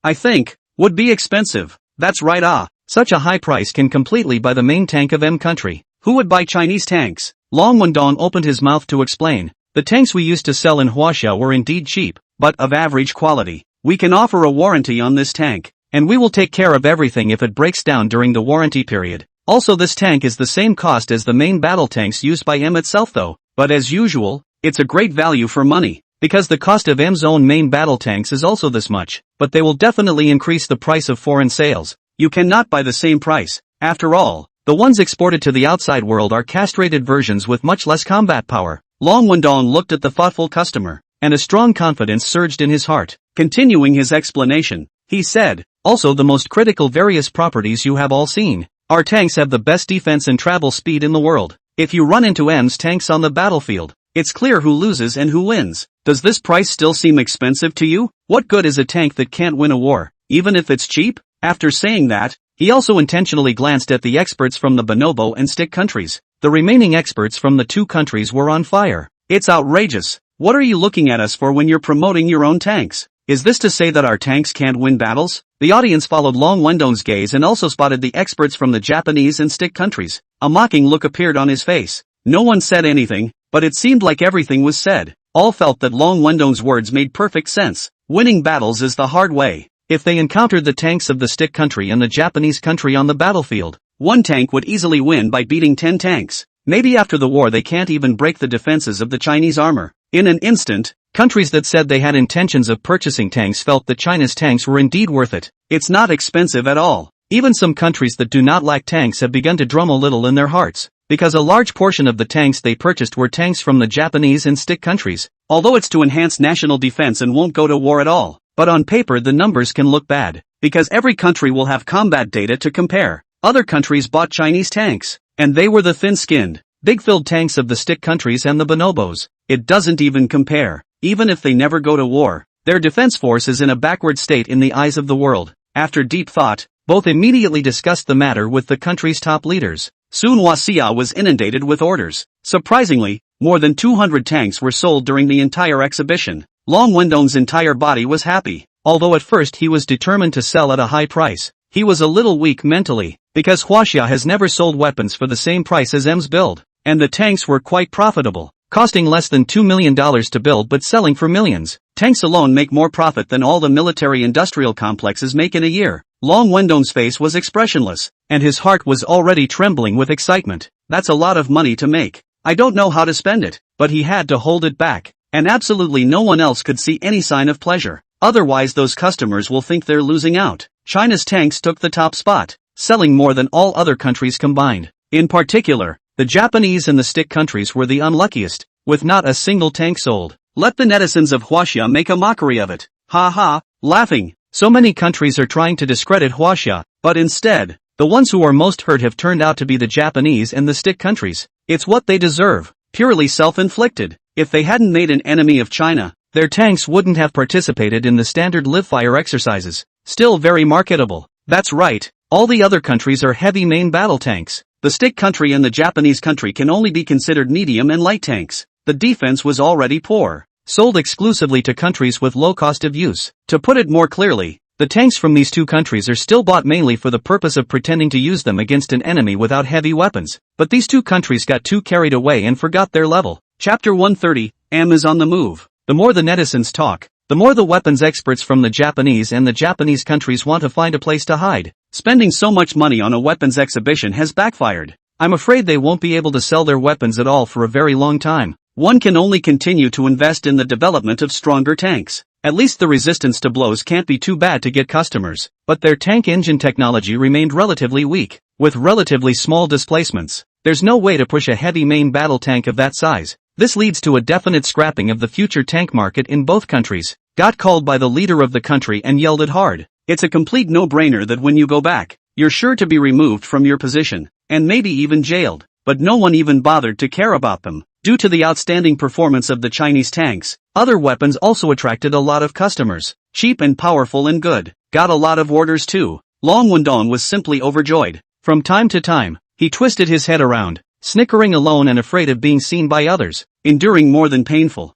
I think, would be expensive. That's right. Such a high price can completely buy the main tank of M country. Who would buy Chinese tanks? Long Wendong opened his mouth to explain. The tanks we used to sell in Huaxia were indeed cheap, but of average quality. We can offer a warranty on this tank, and we will take care of everything if it breaks down during the warranty period. Also, this tank is the same cost as the main battle tanks used by M itself though, but as usual, it's a great value for money. Because the cost of M's own main battle tanks is also this much, but they will definitely increase the price of foreign sales. You cannot buy the same price. After all, the ones exported to the outside world are castrated versions with much less combat power. Long Wendong looked at the thoughtful customer, and a strong confidence surged in his heart. Continuing his explanation, he said, also the most critical various properties you have all seen. Our tanks have the best defense and travel speed in the world. If you run into M's tanks on the battlefield, it's clear who loses and who wins. Does this price still seem expensive to you? What good is a tank that can't win a war, even if it's cheap? After saying that, he also intentionally glanced at the experts from the bonobo and stick countries. The remaining experts from the two countries were on fire. It's outrageous. What are you looking at us for when you're promoting your own tanks? Is this to say that our tanks can't win battles? The audience followed Long Wendong's gaze and also spotted the experts from the Japanese and stick countries. A mocking look appeared on his face. No one said anything, but it seemed like everything was said. All felt that Long Wendong's words made perfect sense. Winning battles is the hard way. If they encountered the tanks of the stick country and the Japanese country on the battlefield, one tank would easily win by beating 10 tanks. Maybe after the war they can't even break the defenses of the Chinese armor. In an instant, countries that said they had intentions of purchasing tanks felt that China's tanks were indeed worth it. It's not expensive at all. Even some countries that do not lack tanks have begun to drum a little in their hearts, because a large portion of the tanks they purchased were tanks from the Japanese and stick countries. Although it's to enhance national defense and won't go to war at all. But on paper the numbers can look bad, because every country will have combat data to compare. Other countries bought Chinese tanks, and they were the thin-skinned, big-filled tanks of the stick countries and the bonobos. It doesn't even compare. Even if they never go to war, their defense force is in a backward state in the eyes of the world. After deep thought, both immediately discussed the matter with the country's top leaders. Soon Huaxia was inundated with orders. Surprisingly, more than 200 tanks were sold during the entire exhibition. Long Wendong's entire body was happy. Although at first he was determined to sell at a high price, he was a little weak mentally, because Huaxia has never sold weapons for the same price as M's build, and the tanks were quite profitable, costing less than $2 million to build but selling for millions. Tanks alone make more profit than all the military-industrial complexes make in a year. Long Wendong's face was expressionless, and his heart was already trembling with excitement. That's a lot of money to make. I don't know how to spend it, but he had to hold it back. And absolutely no one else could see any sign of pleasure. Otherwise those customers will think they're losing out. China's tanks took the top spot, selling more than all other countries combined. In particular, the Japanese and the stick countries were the unluckiest, with not a single tank sold. Let the netizens of Huaxia make a mockery of it. Ha ha, laughing. So many countries are trying to discredit Huaxia, but instead, the ones who are most hurt have turned out to be the Japanese and the stick countries. It's what they deserve, purely self-inflicted. If they hadn't made an enemy of China, their tanks wouldn't have participated in the standard live-fire exercises. Still very marketable. That's right, all the other countries are heavy main battle tanks. The stick country and the Japanese country can only be considered medium and light tanks. The defense was already poor, sold exclusively to countries with low cost of use. To put it more clearly, the tanks from these two countries are still bought mainly for the purpose of pretending to use them against an enemy without heavy weapons. But these two countries got too carried away and forgot their level. Chapter 130, M is on the move. The more the netizens talk, the more the weapons experts from the Japanese and the Japanese countries want to find a place to hide. Spending so much money on a weapons exhibition has backfired. I'm afraid they won't be able to sell their weapons at all for a very long time. One can only continue to invest in the development of stronger tanks. At least the resistance to blows can't be too bad to get customers. But their tank engine technology remained relatively weak, with relatively small displacements. There's no way to push a heavy main battle tank of that size. This leads to a definite scrapping of the future tank market in both countries. Got called by the leader of the country and yelled at hard. It's a complete no-brainer that when you go back, you're sure to be removed from your position, and maybe even jailed. But no one even bothered to care about them. Due to the outstanding performance of the Chinese tanks, other weapons also attracted a lot of customers. Cheap and powerful and good. Got a lot of orders too. Long Wendong was simply overjoyed. From time to time, he twisted his head around, snickering alone and afraid of being seen by others, enduring more than painful.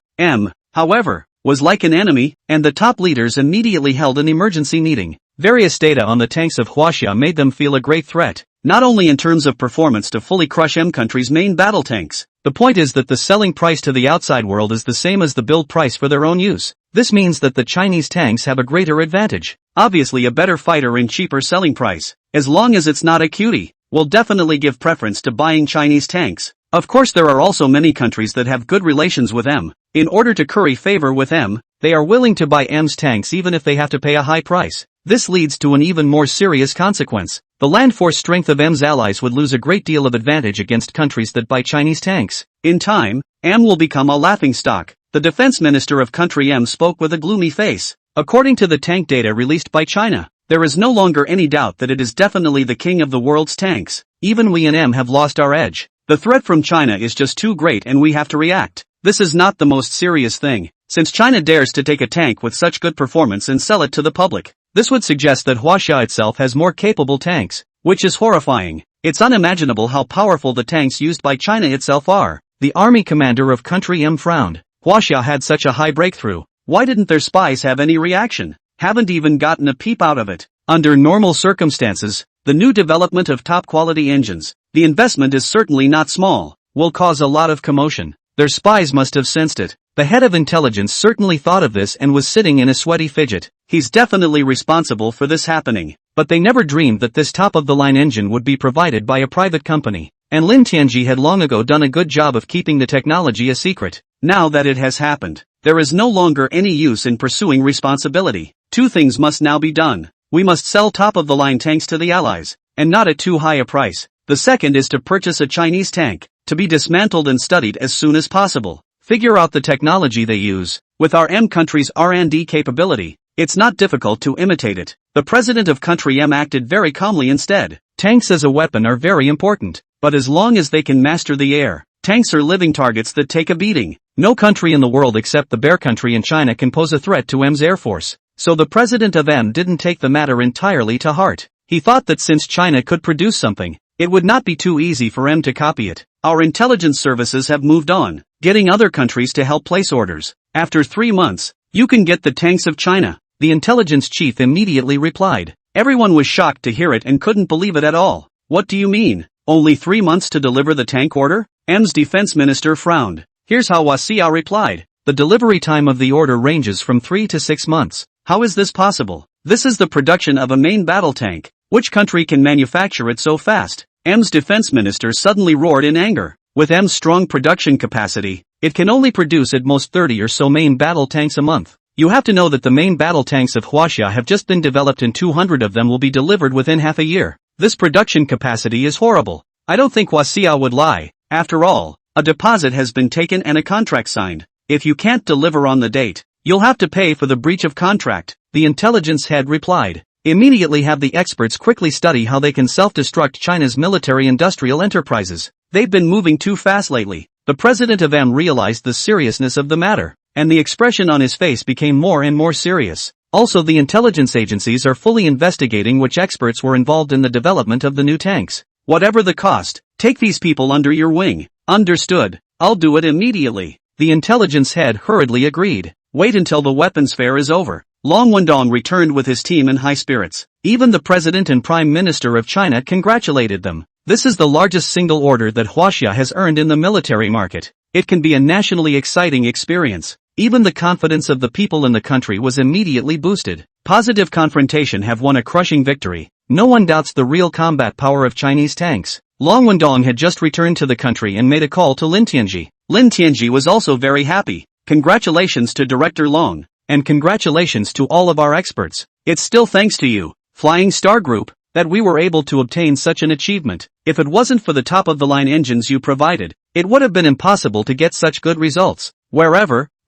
However, was like an enemy, and the top leaders immediately held an emergency meeting. Various data on the tanks of Huaxia made them feel a great threat, not only in terms of performance to fully crush country's main battle tanks. The point is that the selling price to the outside world is the same as the build price for their own use. This means that the Chinese tanks have a greater advantage. Obviously a better fighter and cheaper selling price. As long as it's not a cutie, will definitely give preference to buying Chinese tanks. Of course there are also many countries that have good relations with M. In order to curry favor with M, they are willing to buy M's tanks even if they have to pay a high price. This leads to an even more serious consequence. The land force strength of M's allies would lose a great deal of advantage against countries that buy Chinese tanks. In time, M will become a laughingstock. The defense minister of country M spoke with a gloomy face. According to the tank data released by China, there is no longer any doubt that it is definitely the king of the world's tanks. Even we and M have lost our edge. The threat from China is just too great and we have to react. This is not the most serious thing, since China dares to take a tank with such good performance and sell it to the public. This would suggest that Huaxia itself has more capable tanks, which is horrifying. It's unimaginable how powerful the tanks used by China itself are. The army commander of country M frowned. Huaxia had such a high breakthrough. Why didn't their spies have any reaction? Haven't even gotten a peep out of it. Under normal circumstances, the new development of top-quality engines, the investment is certainly not small, will cause a lot of commotion. Their spies must have sensed it. The head of intelligence certainly thought of this and was sitting in a sweaty fidget. He's definitely responsible for this happening. But they never dreamed that this top-of-the-line engine would be provided by a private company. And Lin Tianji had long ago done a good job of keeping the technology a secret. Now that it has happened, there is no longer any use in pursuing responsibility. Two things must now be done. We must sell top-of-the-line tanks to the Allies, and not at too high a price. The second is to purchase a Chinese tank, to be dismantled and studied as soon as possible. Figure out the technology they use. With our M country's R&D capability, it's not difficult to imitate it. The president of country M acted very calmly instead. Tanks as a weapon are very important, but as long as they can master the air, tanks are living targets that take a beating. No country in the world except the bear country in China can pose a threat to M's air force. So the president of M didn't take the matter entirely to heart. He thought that since China could produce something, it would not be too easy for M to copy it. Our intelligence services have moved on, getting other countries to help place orders. After 3 months, you can get the tanks of China, the intelligence chief immediately replied. Everyone was shocked to hear it and couldn't believe it at all. What do you mean? Only 3 months to deliver the tank order? M's defense minister frowned. Here's how Wasia replied. The delivery time of the order ranges from 3 to 6 months. How is this possible? This is the production of a main battle tank. Which country can manufacture it so fast? M's defense minister suddenly roared in anger. With M's strong production capacity, it can only produce at most 30 or so main battle tanks a month. You have to know that the main battle tanks of Huaxia have just been developed and 200 of them will be delivered within half a year. This production capacity is horrible. I don't think Wasia would lie. After all, a deposit has been taken and a contract signed. If you can't deliver on the date, you'll have to pay for the breach of contract, the intelligence head replied. Immediately have the experts quickly study how they can self-destruct China's military-industrial enterprises. They've been moving too fast lately. The president of M realized the seriousness of the matter, and the expression on his face became more and more serious. Also, the intelligence agencies are fully investigating which experts were involved in the development of the new tanks. Whatever the cost, take these people under your wing. Understood. I'll do it immediately. The intelligence head hurriedly agreed. Wait until the weapons fair is over. Long Wendong returned with his team in high spirits. Even the President and Prime Minister of China congratulated them. This is the largest single order that Huaxia has earned in the military market. It can be a nationally exciting experience. Even the confidence of the people in the country was immediately boosted. Positive confrontation have won a crushing victory. No one doubts the real combat power of Chinese tanks. Long Wendong had just returned to the country and made a call to Lin Tianji. Lin Tianji was also very happy. Congratulations to Director Long. And congratulations to all of our experts. It's still thanks to you, Flying Star Group, that we were able to obtain such an achievement. If it wasn't for the top-of-the-line engines you provided, it would have been impossible to get such good results.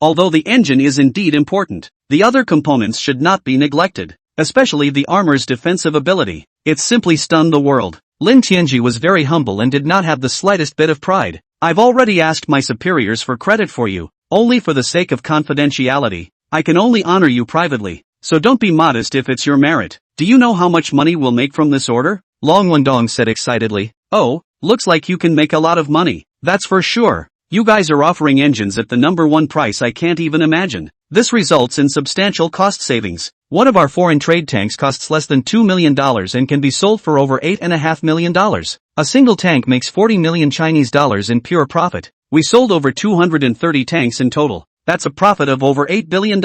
Although the engine is indeed important, the other components should not be neglected, especially the armor's defensive ability. It simply stunned the world. Lin Tianji was very humble and did not have the slightest bit of pride. I've already asked my superiors for credit for you, only for the sake of confidentiality. I can only honor you privately, so don't be modest if it's your merit. Do you know how much money we'll make from this order? Long Wendong said excitedly. Oh, looks like you can make a lot of money. That's for sure. You guys are offering engines at the #1 price I can't even imagine. This results in substantial cost savings. One of our foreign trade tanks costs less than $2 million and can be sold for over $8.5 million. A single tank makes 40 million Chinese dollars in pure profit. We sold over 230 tanks in total. That's a profit of over $8 billion.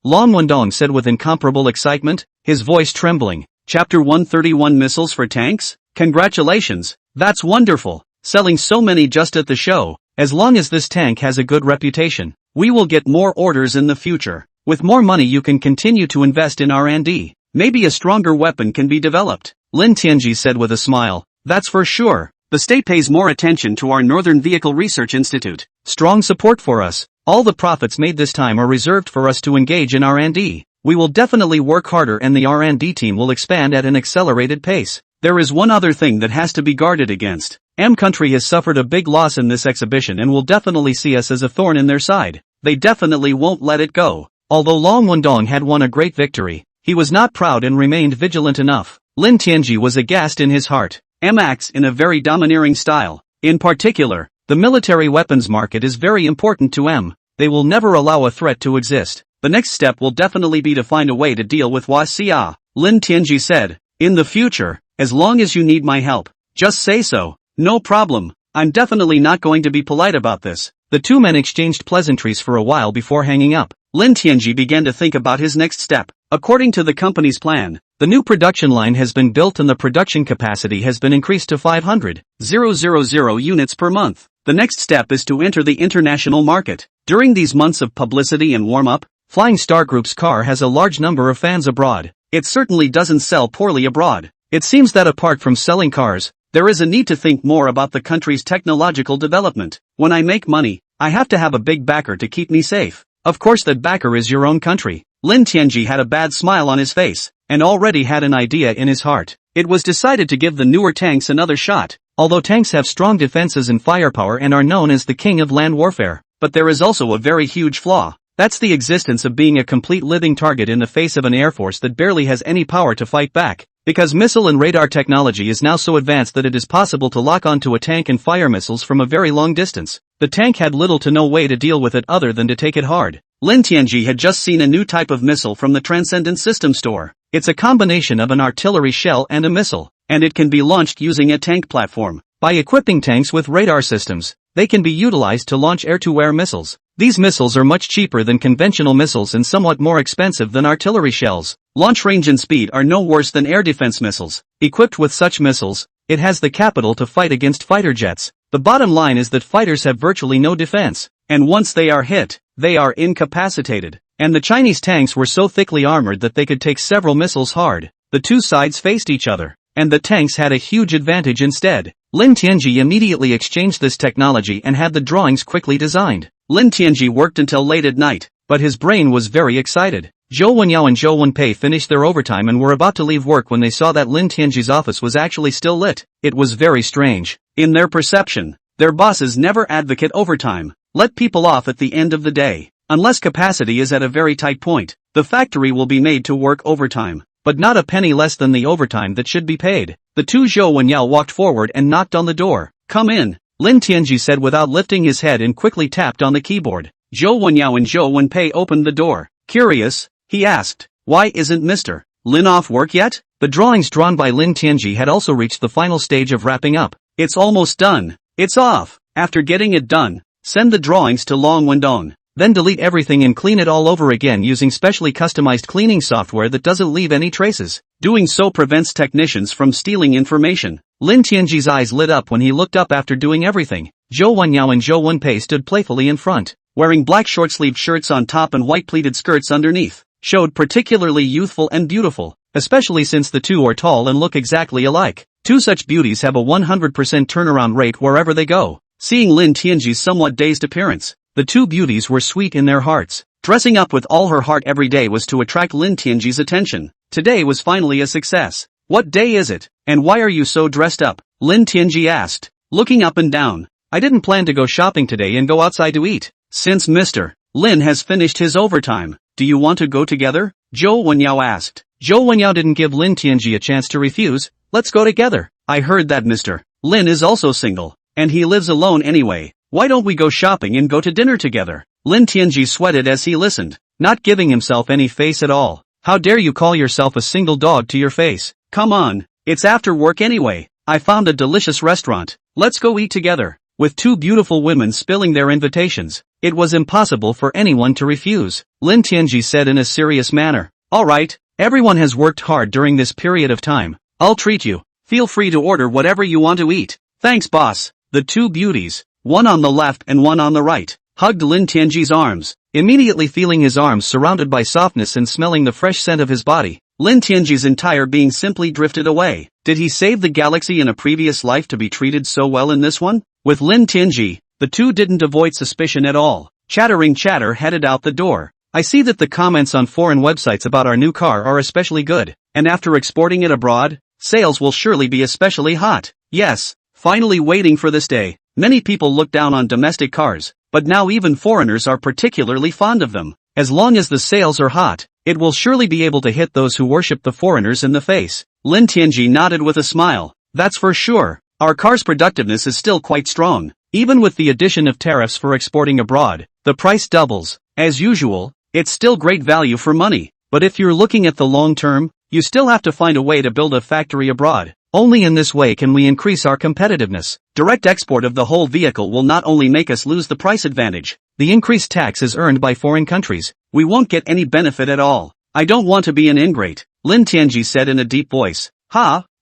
Long Wendong said with incomparable excitement, his voice trembling. Chapter 131 Missiles for Tanks? Congratulations. That's wonderful. Selling so many just at the show. As long as this tank has a good reputation, we will get more orders in the future. With more money you can continue to invest in R&D. Maybe a stronger weapon can be developed. Lin Tianji said with a smile. That's for sure. The state pays more attention to our Northern Vehicle Research Institute. Strong support for us. All the profits made this time are reserved for us to engage in R&D. We will definitely work harder and the R&D team will expand at an accelerated pace. There is one other thing that has to be guarded against. Country has suffered a big loss in this exhibition and will definitely see us as a thorn in their side. They definitely won't let it go. Although Long Wendong had won a great victory, he was not proud and remained vigilant enough. Lin Tianji was aghast in his heart. Acts in a very domineering style. In particular, the military weapons market is very important to They will never allow a threat to exist. The next step will definitely be to find a way to deal with Xia. Lin Tianji said. In the future, as long as you need my help, just say so. No problem. I'm definitely not going to be polite about this. The two men exchanged pleasantries for a while before hanging up. Lin Tianji began to think about his next step. According to the company's plan, the new production line has been built and the production capacity has been increased to 500,000 units per month. The next step is to enter the international market. During these months of publicity and warm-up, Flying Star Group's car has a large number of fans abroad. It certainly doesn't sell poorly abroad. It seems that apart from selling cars, there is a need to think more about the country's technological development. When I make money, I have to have a big backer to keep me safe. Of course that backer is your own country. Lin Tianji had a bad smile on his face, and already had an idea in his heart. It was decided to give the newer tanks another shot. Although tanks have strong defenses and firepower and are known as the king of land warfare, but there is also a very huge flaw. That's the existence of being a complete living target in the face of an air force that barely has any power to fight back. Because missile and radar technology is now so advanced that it is possible to lock onto a tank and fire missiles from a very long distance. The tank had little to no way to deal with it other than to take it hard. Lin Tianji had just seen a new type of missile from the Transcendent System store. It's a combination of an artillery shell and a missile, and it can be launched using a tank platform. By equipping tanks with radar systems, they can be utilized to launch air-to-air missiles. These missiles are much cheaper than conventional missiles and somewhat more expensive than artillery shells. Launch range and speed are no worse than air defense missiles. Equipped with such missiles, it has the capital to fight against fighter jets. The bottom line is that fighters have virtually no defense, and once they are hit, they are incapacitated. And the Chinese tanks were so thickly armored that they could take several missiles hard. The two sides faced each other, and the tanks had a huge advantage instead. Lin Tianji immediately exchanged this technology and had the drawings quickly designed. Lin Tianji worked until late at night, but his brain was very excited. Zhou Wenyao and Zhou Wenpei finished their overtime and were about to leave work when they saw that Lin Tianji's office was actually still lit. It was very strange. In their perception, their bosses never advocate overtime. Let people off at the end of the day. Unless capacity is at a very tight point, the factory will be made to work overtime, but not a penny less than the overtime that should be paid. The two Zhou Wenyao walked forward and knocked on the door. Come in, Lin Tianji said without lifting his head and quickly tapped on the keyboard. Zhou Wenyao and Zhou Wenpei opened the door. Curious, he asked, why isn't Mr. Lin off work yet? The drawings drawn by Lin Tianji had also reached the final stage of wrapping up. It's almost done. It's off. After getting it done, send the drawings to Long Wendong. then delete everything and clean it all over again using specially customized cleaning software that doesn't leave any traces. Doing so prevents technicians from stealing information. Lin Tianji's eyes lit up when he looked up after doing everything. Zhou Wenyao and Zhou Wenpei stood playfully in front, wearing black short-sleeved shirts on top and white pleated skirts underneath. Showed particularly youthful and beautiful, especially since the two are tall and look exactly alike. Two such beauties have a 100% turnaround rate wherever they go. Seeing Lin Tianji's somewhat dazed appearance, the two beauties were sweet in their hearts. Dressing up with all her heart every day was to attract Lin Tianji's attention. Today was finally a success. What day is it, and why are you so dressed up? Lin Tianji asked, looking up and down. I didn't plan to go shopping today and go outside to eat. Since Mr. Lin has finished his overtime, do you want to go together? Zhou Wenyao asked. Zhou Wenyao didn't give Lin Tianji a chance to refuse. Let's go together. I heard that Mr. Lin is also single, and he lives alone anyway. Why don't we go shopping and go to dinner together? Lin Tianji sweated as he listened, not giving himself any face at all. How dare you call yourself a single dog to your face? Come on, it's after work anyway. I found a delicious restaurant. Let's go eat together. With two beautiful women spilling their invitations, it was impossible for anyone to refuse. Lin Tianji said in a serious manner. Alright, everyone has worked hard during this period of time. I'll treat you. Feel free to order whatever you want to eat. Thanks boss. The two beauties, one on the left and one on the right, hugged Lin Tianji's arms, immediately feeling his arms surrounded by softness and smelling the fresh scent of his body. Lin Tianji's entire being simply drifted away. Did he save the galaxy in a previous life to be treated so well in this one? With Lin Tianji, the two didn't avoid suspicion at all. Chattering chatter headed out the door. I see that the comments on foreign websites about our new car are especially good, and after exporting it abroad, sales will surely be especially hot. Yes, finally waiting for this day. Many people look down on domestic cars, but now even foreigners are particularly fond of them. As long as the sales are hot, it will surely be able to hit those who worship the foreigners in the face. Lin Tianji nodded with a smile. That's for sure. Our car's productiveness is still quite strong. Even with the addition of tariffs for exporting abroad, the price doubles. As usual, it's still great value for money. But if you're looking at the long term, you still have to find a way to build a factory abroad. Only in this way can we increase our competitiveness. Direct export of the whole vehicle will not only make us lose the price advantage, the increased tax is earned by foreign countries. We won't get any benefit at all. I don't want to be an ingrate, Lin Tianji said in a deep voice.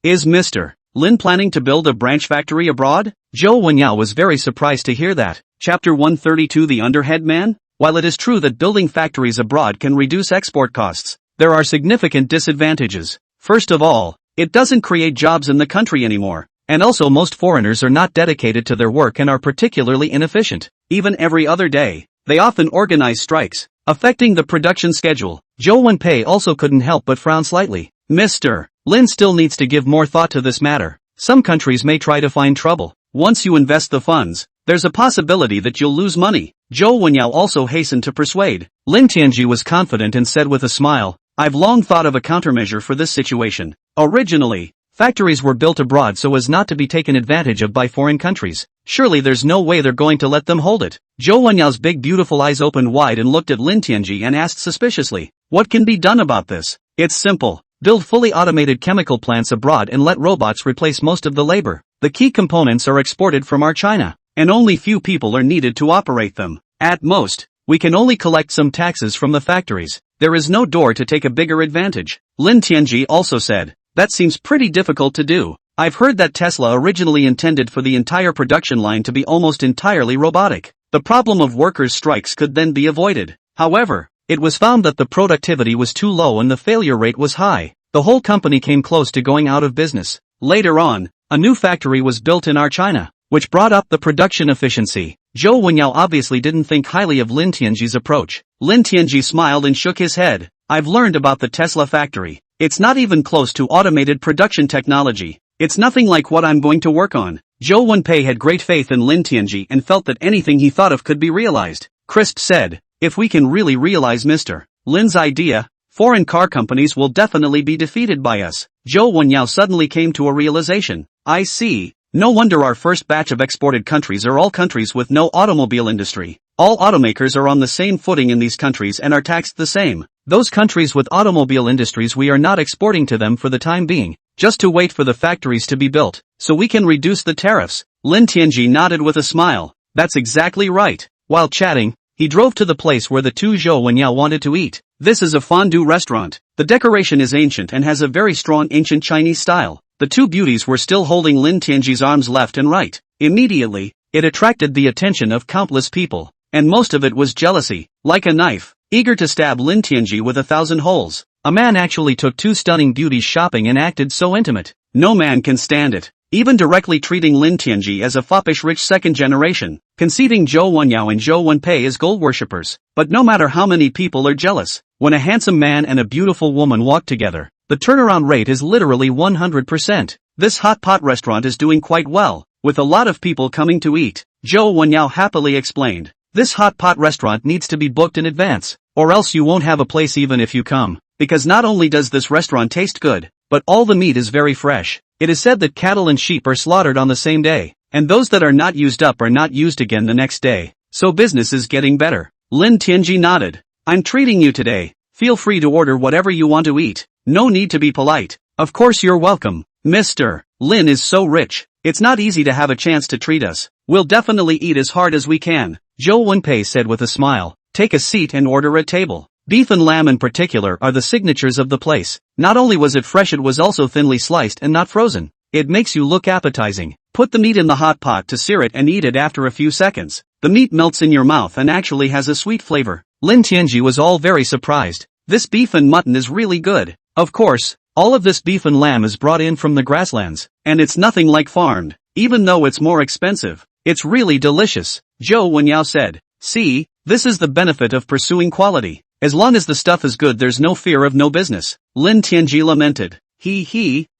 Is Mr. Lin planning to build a branch factory abroad? Zhou Wenyao was very surprised to hear that. Chapter 132 The Underhead Man? While it is true that building factories abroad can reduce export costs, there are significant disadvantages. First of all, it doesn't create jobs in the country anymore, and also most foreigners are not dedicated to their work and are particularly inefficient. Even every other day, they often organize strikes, affecting the production schedule. Zhou Wenpei also couldn't help but frown slightly. Mr. Lin still needs to give more thought to this matter. Some countries may try to find trouble. Once you invest the funds, there's a possibility that you'll lose money. Zhou Wenyao also hastened to persuade. Lin Tianji was confident and said with a smile, I've long thought of a countermeasure for this situation. Originally, factories were built abroad so as not to be taken advantage of by foreign countries. Surely there's no way they're going to let them hold it. Zhou Wenyao's big beautiful eyes opened wide and looked at Lin Tianji and asked suspiciously, what can be done about this? It's simple. Build fully automated chemical plants abroad and let robots replace most of the labor. The key components are exported from our China, and only few people are needed to operate them. At most, we can only collect some taxes from the factories. There is no door to take a bigger advantage. Lin Tianji also said, that seems pretty difficult to do. I've heard that Tesla originally intended for the entire production line to be almost entirely robotic. The problem of workers' strikes could then be avoided. However, it was found that the productivity was too low and the failure rate was high. The whole company came close to going out of business. Later on, a new factory was built in our China, which brought up the production efficiency. Zhou Wenyao obviously didn't think highly of Lin Tianji's approach. Lin Tianji smiled and shook his head. I've learned about the Tesla factory. It's not even close to automated production technology. It's nothing like what I'm going to work on. Zhou Wenpei had great faith in Lin Tianji and felt that anything he thought of could be realized. Crisp said, if we can really realize Mr. Lin's idea, foreign car companies will definitely be defeated by us. Zhou Wenyao suddenly came to a realization. I see. No wonder our first batch of exported countries are all countries with no automobile industry. All automakers are on the same footing in these countries and are taxed the same. Those countries with automobile industries, we are not exporting to them for the time being, just to wait for the factories to be built, so we can reduce the tariffs. Lin Tianji nodded with a smile. That's exactly right. While chatting, he drove to the place where the two Zhou Wenyao wanted to eat. This is a fondue restaurant. The decoration is ancient and has a very strong ancient Chinese style. The two beauties were still holding Lin Tianji's arms left and right. Immediately, it attracted the attention of countless people. And most of it was jealousy, like a knife, eager to stab Lin Tianji with 1,000 holes. A man actually took two stunning beauties shopping and acted so intimate. No man can stand it. Even directly treating Lin Tianji as a foppish rich second generation, conceding Zhou Wenyao and Zhou Wenpei as gold worshippers. But no matter how many people are jealous, when a handsome man and a beautiful woman walk together, the turnaround rate is literally 100%. This hot pot restaurant is doing quite well, with a lot of people coming to eat. Zhou Wenyao happily explained. This hot pot restaurant needs to be booked in advance, or else you won't have a place even if you come. Because not only does this restaurant taste good, but all the meat is very fresh. It is said that cattle and sheep are slaughtered on the same day, and those that are not used up are not used again the next day. So business is getting better. Lin Tianji nodded. I'm treating you today. Feel free to order whatever you want to eat. No need to be polite. Of course you're welcome. Mr. Lin is so rich. It's not easy to have a chance to treat us. We'll definitely eat as hard as we can. Zhou Wenpei said with a smile. Take a seat and order a table. Beef and lamb in particular are the signatures of the place. Not only was it fresh, it was also thinly sliced and not frozen. It makes you look appetizing. Put the meat in the hot pot to sear it and eat it after a few seconds. The meat melts in your mouth and actually has a sweet flavor. Lin Tianji was all very surprised. This beef and mutton is really good. Of course, all of this beef and lamb is brought in from the grasslands, and it's nothing like farmed. Even though it's more expensive, it's really delicious. Zhou Wenyao said. See, this is the benefit of pursuing quality. As long as the stuff is good, there's no fear of no business. Lin Tianji lamented.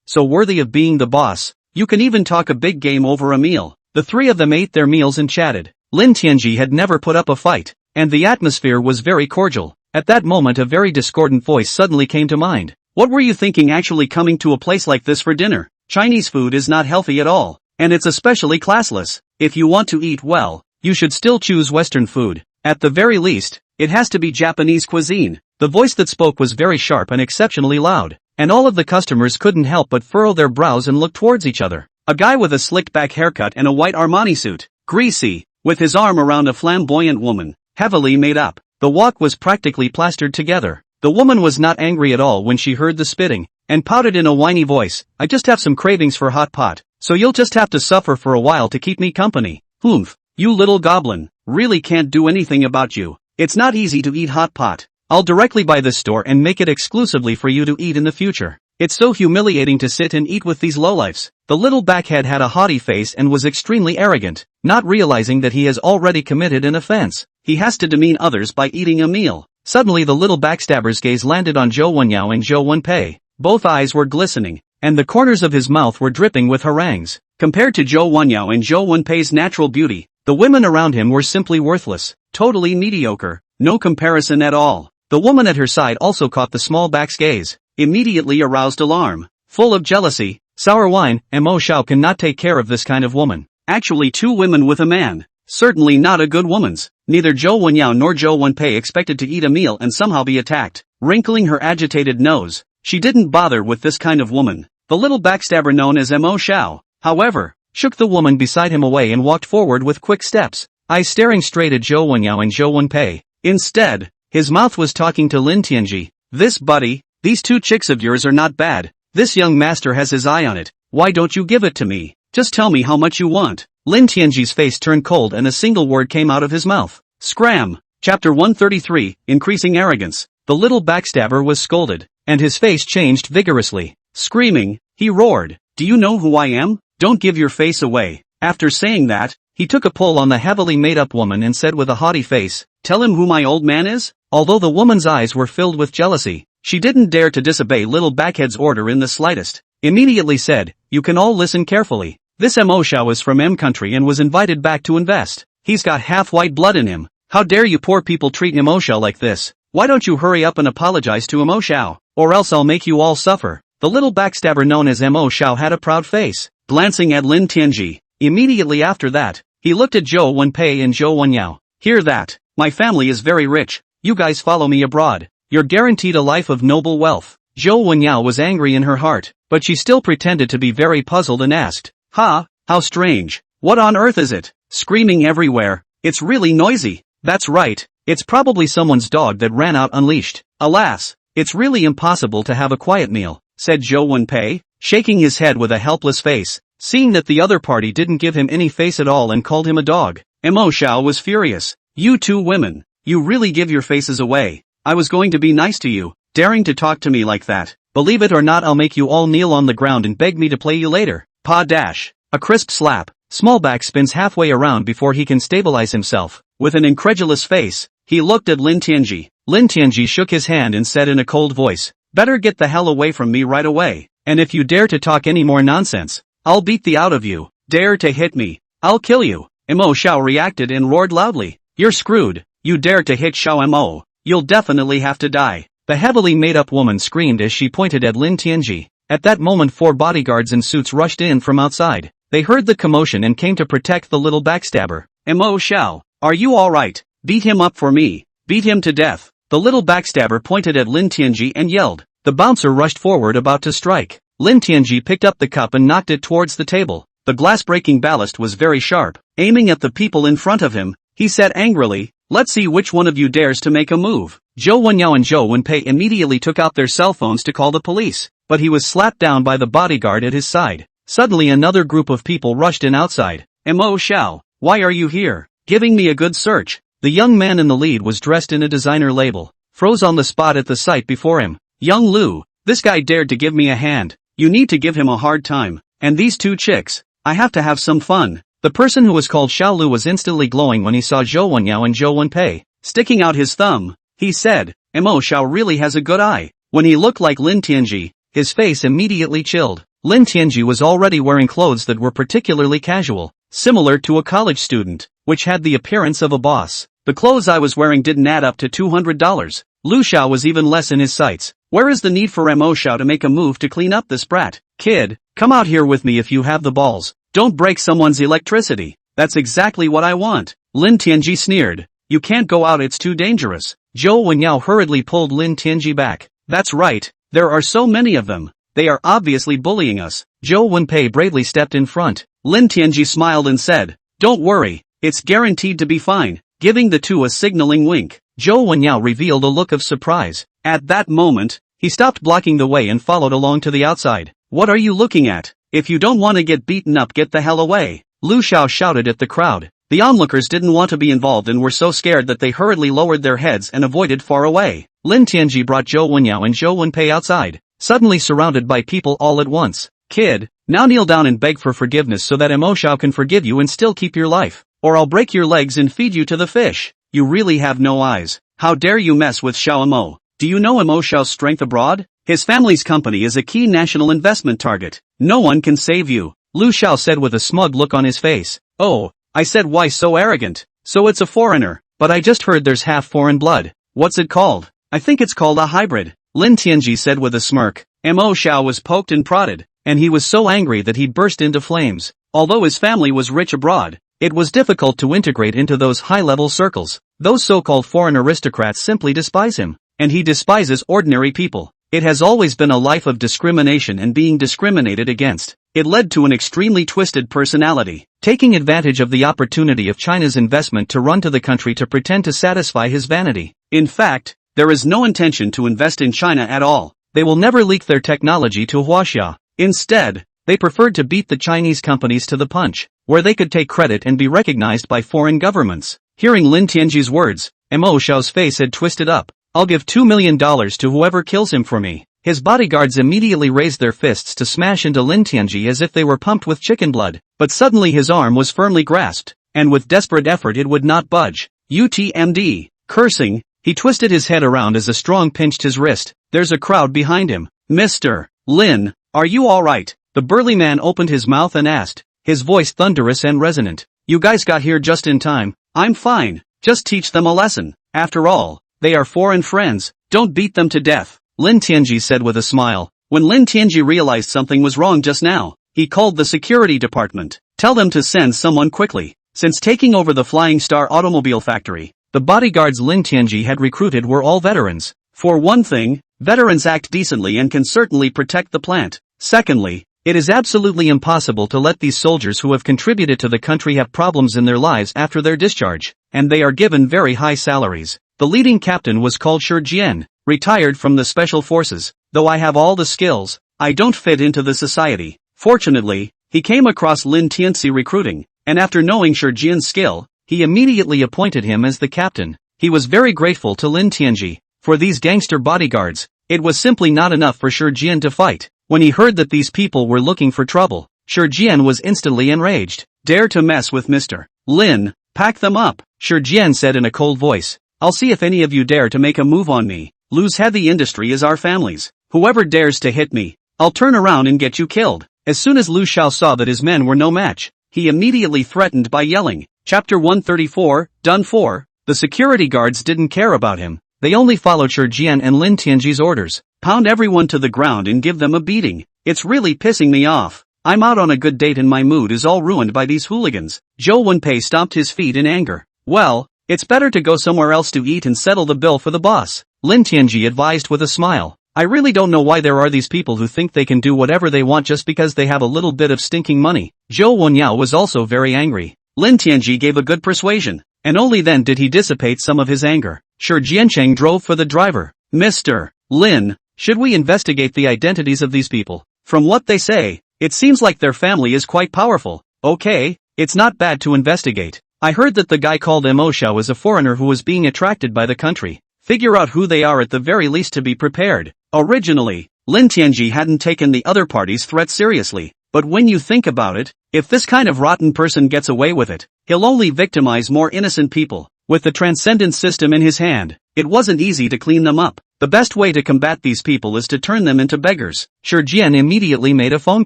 So worthy of being the boss. You can even talk a big game over a meal. The three of them ate their meals and chatted. Lin Tianji had never put up a fight, and the atmosphere was very cordial. At that moment a very discordant voice suddenly came to mind. What were you thinking actually coming to a place like this for dinner? Chinese food is not healthy at all, and it's especially classless. If you want to eat well, you should still choose Western food. At the very least, it has to be Japanese cuisine. The voice that spoke was very sharp and exceptionally loud, and all of the customers couldn't help but furrow their brows and look towards each other. A guy with a slicked back haircut and a white Armani suit, greasy, with his arm around a flamboyant woman, heavily made up. The walk was practically plastered together. The woman was not angry at all when she heard the spitting, and pouted in a whiny voice, I just have some cravings for hot pot, so you'll just have to suffer for a while to keep me company. Oomph, you little goblin, really can't do anything about you. It's not easy to eat hot pot. I'll directly buy this store and make it exclusively for you to eat in the future. It's so humiliating to sit and eat with these lowlifes. The little backhead had a haughty face and was extremely arrogant, not realizing that he has already committed an offense. He has to demean others by eating a meal. Suddenly the little backstabber's gaze landed on Zhou Wenyao and Zhou Wenpei. Both eyes were glistening, and the corners of his mouth were dripping with harangues. Compared to Zhou Wenyao and Zhou Wenpei's natural beauty, the women around him were simply worthless, totally mediocre, no comparison at all. The woman at her side also caught the small back's gaze, immediately aroused alarm. Full of jealousy, sour wine, Mo Xiao cannot take care of this kind of woman. Actually two women with a man. Certainly not a good woman's. Neither Zhou Wenyao nor Zhou Wenpei expected to eat a meal and somehow be attacked. Wrinkling her agitated nose, she didn't bother with this kind of woman. The little backstabber known as Mo Xiao, however, shook the woman beside him away and walked forward with quick steps, eyes staring straight at Zhou Wenyao and Zhou Wenpei. Instead, his mouth was talking to Lin Tianji. This buddy, these two chicks of yours are not bad. This young master has his eye on it. Why don't you give it to me? Just tell me how much you want. Lin Tianji's face turned cold and a single word came out of his mouth. Scram. Chapter 133, Increasing Arrogance. The little backstabber was scolded, and his face changed vigorously. Screaming, he roared, do you know who I am? Don't give your face away. After saying that, he took a pull on the heavily made-up woman and said with a haughty face, tell him who my old man is? Although the woman's eyes were filled with jealousy, she didn't dare to disobey little backhead's order in the slightest. Immediately said, you can all listen carefully. This Mo Xiao is from M country and was invited back to invest. He's got half white blood in him. How dare you poor people treat Mo Xiao like this? Why don't you hurry up and apologize to Mo Xiao, or else I'll make you all suffer. The little backstabber known as Mo Xiao had a proud face, glancing at Lin Tianji. Immediately after that, he looked at Zhou Wenpei and Zhou Wenyao. Hear that? My family is very rich. You guys follow me abroad. You're guaranteed a life of noble wealth. Zhou Wenyao was angry in her heart, but she still pretended to be very puzzled and asked, how strange. What on earth is it? Screaming everywhere. It's really noisy. That's right, it's probably someone's dog that ran out unleashed. Alas, it's really impossible to have a quiet meal, said Zhou Wenpei, shaking his head with a helpless face, seeing that the other party didn't give him any face at all and called him a dog. Mo Xiao was furious. You two women, you really give your faces away. I was going to be nice to you, daring to talk to me like that. Believe it or not, I'll make you all kneel on the ground and beg me to play you later. Pa dash. A crisp slap. Smallback spins halfway around before he can stabilize himself. With an incredulous face, he looked at Lin Tianji. Lin Tianji shook his hand and said in a cold voice, better get the hell away from me right away, and if you dare to talk any more nonsense, I'll beat the out of you. Dare to hit me, I'll kill you. Mo Xiao reacted and roared loudly. You're screwed, you dare to hit Xiao Mo, you'll definitely have to die. The heavily made-up woman screamed as she pointed at Lin Tianji. At that moment 4 bodyguards in suits rushed in from outside. They heard the commotion and came to protect the little backstabber. Mo Xiao, are you alright? Beat him up for me. Beat him to death. The little backstabber pointed at Lin Tianji and yelled. The bouncer rushed forward about to strike. Lin Tianji picked up the cup and knocked it towards the table. The glass-breaking ballast was very sharp. Aiming at the people in front of him, he said angrily, let's see which one of you dares to make a move. Zhou Wenyao and Zhou Wenpei immediately took out their cell phones to call the police, but he was slapped down by the bodyguard at his side. Suddenly another group of people rushed in outside. Mo Xiao, why are you here? Giving me a good search. The young man in the lead was dressed in a designer label, froze on the spot at the sight before him. Young Lu, this guy dared to give me a hand. You need to give him a hard time. And these 2 chicks, I have to have some fun. The person who was called Xiao Lu was instantly glowing when he saw Zhou Wenyao and Zhou Wenpei. Sticking out his thumb, he said, Mo Xiao really has a good eye. When he looked like Lin Tianji, his face immediately chilled. Lin Tianji was already wearing clothes that were particularly casual, similar to a college student, which had the appearance of a boss. The clothes I was wearing didn't add up to $200. Lu Xiao was even less in his sights. Where is the need for Mo Xiao to make a move to clean up this brat? Kid, come out here with me if you have the balls. Don't break someone's electricity. That's exactly what I want. Lin Tianji sneered. You can't go out, it's too dangerous. Zhou Wenyao hurriedly pulled Lin Tianji back. That's right, there are so many of them. They are obviously bullying us. Zhou Wenpei bravely stepped in front. Lin Tianji smiled and said, don't worry, it's guaranteed to be fine, giving the 2 a signaling wink. Zhou Wenyao revealed a look of surprise. At that moment, he stopped blocking the way and followed along to the outside. What are you looking at? If you don't want to get beaten up, get the hell away. Lu Xiao shouted at the crowd. The onlookers didn't want to be involved and were so scared that they hurriedly lowered their heads and avoided far away. Lin Tianji brought Zhou Wenyao and Zhou Wenpei outside, suddenly surrounded by people all at once. Kid, now kneel down and beg for forgiveness so that Mo Xiao can forgive you and still keep your life, or I'll break your legs and feed you to the fish. You really have no eyes. How dare you mess with Xiao Mo? Do you know Mo Xiao's strength abroad? His family's company is a key national investment target. No one can save you. Lu Xiao said with a smug look on his face. Oh, I said why so arrogant? So it's a foreigner, but I just heard there's half foreign blood. What's it called? I think it's called a hybrid. Lin Tianji said with a smirk. Mo Xiao was poked and prodded, and he was so angry that he burst into flames. Although his family was rich abroad, it was difficult to integrate into those high-level circles. Those so-called foreign aristocrats simply despise him, and he despises ordinary people. It has always been a life of discrimination and being discriminated against. It led to an extremely twisted personality, taking advantage of the opportunity of China's investment to run to the country to pretend to satisfy his vanity. In fact, there is no intention to invest in China at all. They will never leak their technology to Huaxia. Instead, they preferred to beat the Chinese companies to the punch, where they could take credit and be recognized by foreign governments. Hearing Lin Tianji's words, Mo Xiao's face had twisted up. I'll give $2 million to whoever kills him for me. His bodyguards immediately raised their fists to smash into Lin Tianji as if they were pumped with chicken blood, but suddenly his arm was firmly grasped, and with desperate effort it would not budge. UTMD. Cursing, he twisted his head around as a strong pinched his wrist. There's a crowd behind him. Mr. Lin, are you alright? The burly man opened his mouth and asked, his voice thunderous and resonant. You guys got here just in time. I'm fine. Just teach them a lesson. After all, they are foreign friends. Don't beat them to death. Lin Tianji said with a smile. When Lin Tianji realized something was wrong just now, he called the security department. Tell them to send someone quickly. Since taking over the Flying Star automobile factory, the bodyguards Lin Tianji had recruited were all veterans. For one thing, veterans act decently and can certainly protect the plant. Secondly, It is absolutely impossible to let these soldiers who have contributed to the country have problems in their lives after their discharge, and they are given very high salaries. The leading captain was called Shi Jian, retired from the special forces. Though I have all the skills, I don't fit into the society. Fortunately, he came across Lin Tianxi recruiting, and after knowing Shi Jian's skill, he immediately appointed him as the captain. He was very grateful to Lin Tianxi. For these gangster bodyguards, it was simply not enough for Shi Jian to fight. When he heard that these people were looking for trouble, Shi Jian was instantly enraged. Dare to mess with Mr. Lin, pack them up, Shi Jian said in a cold voice. I'll see if any of you dare to make a move on me. Lu's heavy industry is our family's. Whoever dares to hit me, I'll turn around and get you killed. As soon as Lu Xiao saw that his men were no match, he immediately threatened by yelling. Chapter 134, Done for. The security guards didn't care about him. They only followed Shi Jian and Lin Tianxi's orders. Pound everyone to the ground and give them a beating. It's really pissing me off. I'm out on a good date and my mood is all ruined by these hooligans. Zhou Wenpei stomped his feet in anger. Well, it's better to go somewhere else to eat and settle the bill for the boss, Lin Tianxi advised with a smile. I really don't know why there are these people who think they can do whatever they want just because they have a little bit of stinking money. Zhou Wenyao was also very angry. Lin Tianxi gave a good persuasion, and only then did he dissipate some of his anger. Shi Jiancheng drove for the driver. Mr. Lin, should we investigate the identities of these people? From what they say, it seems like their family is quite powerful. Okay, it's not bad to investigate. I heard that the guy called Mo Xiao is a foreigner who was being attracted by the country. Figure out who they are at the very least to be prepared. Originally, Lin Tianxi hadn't taken the other party's threat seriously, but when you think about it, if this kind of rotten person gets away with it, he'll only victimize more innocent people. With the transcendence system in his hand, it wasn't easy to clean them up. The best way to combat these people is to turn them into beggars. Shi Jian immediately made a phone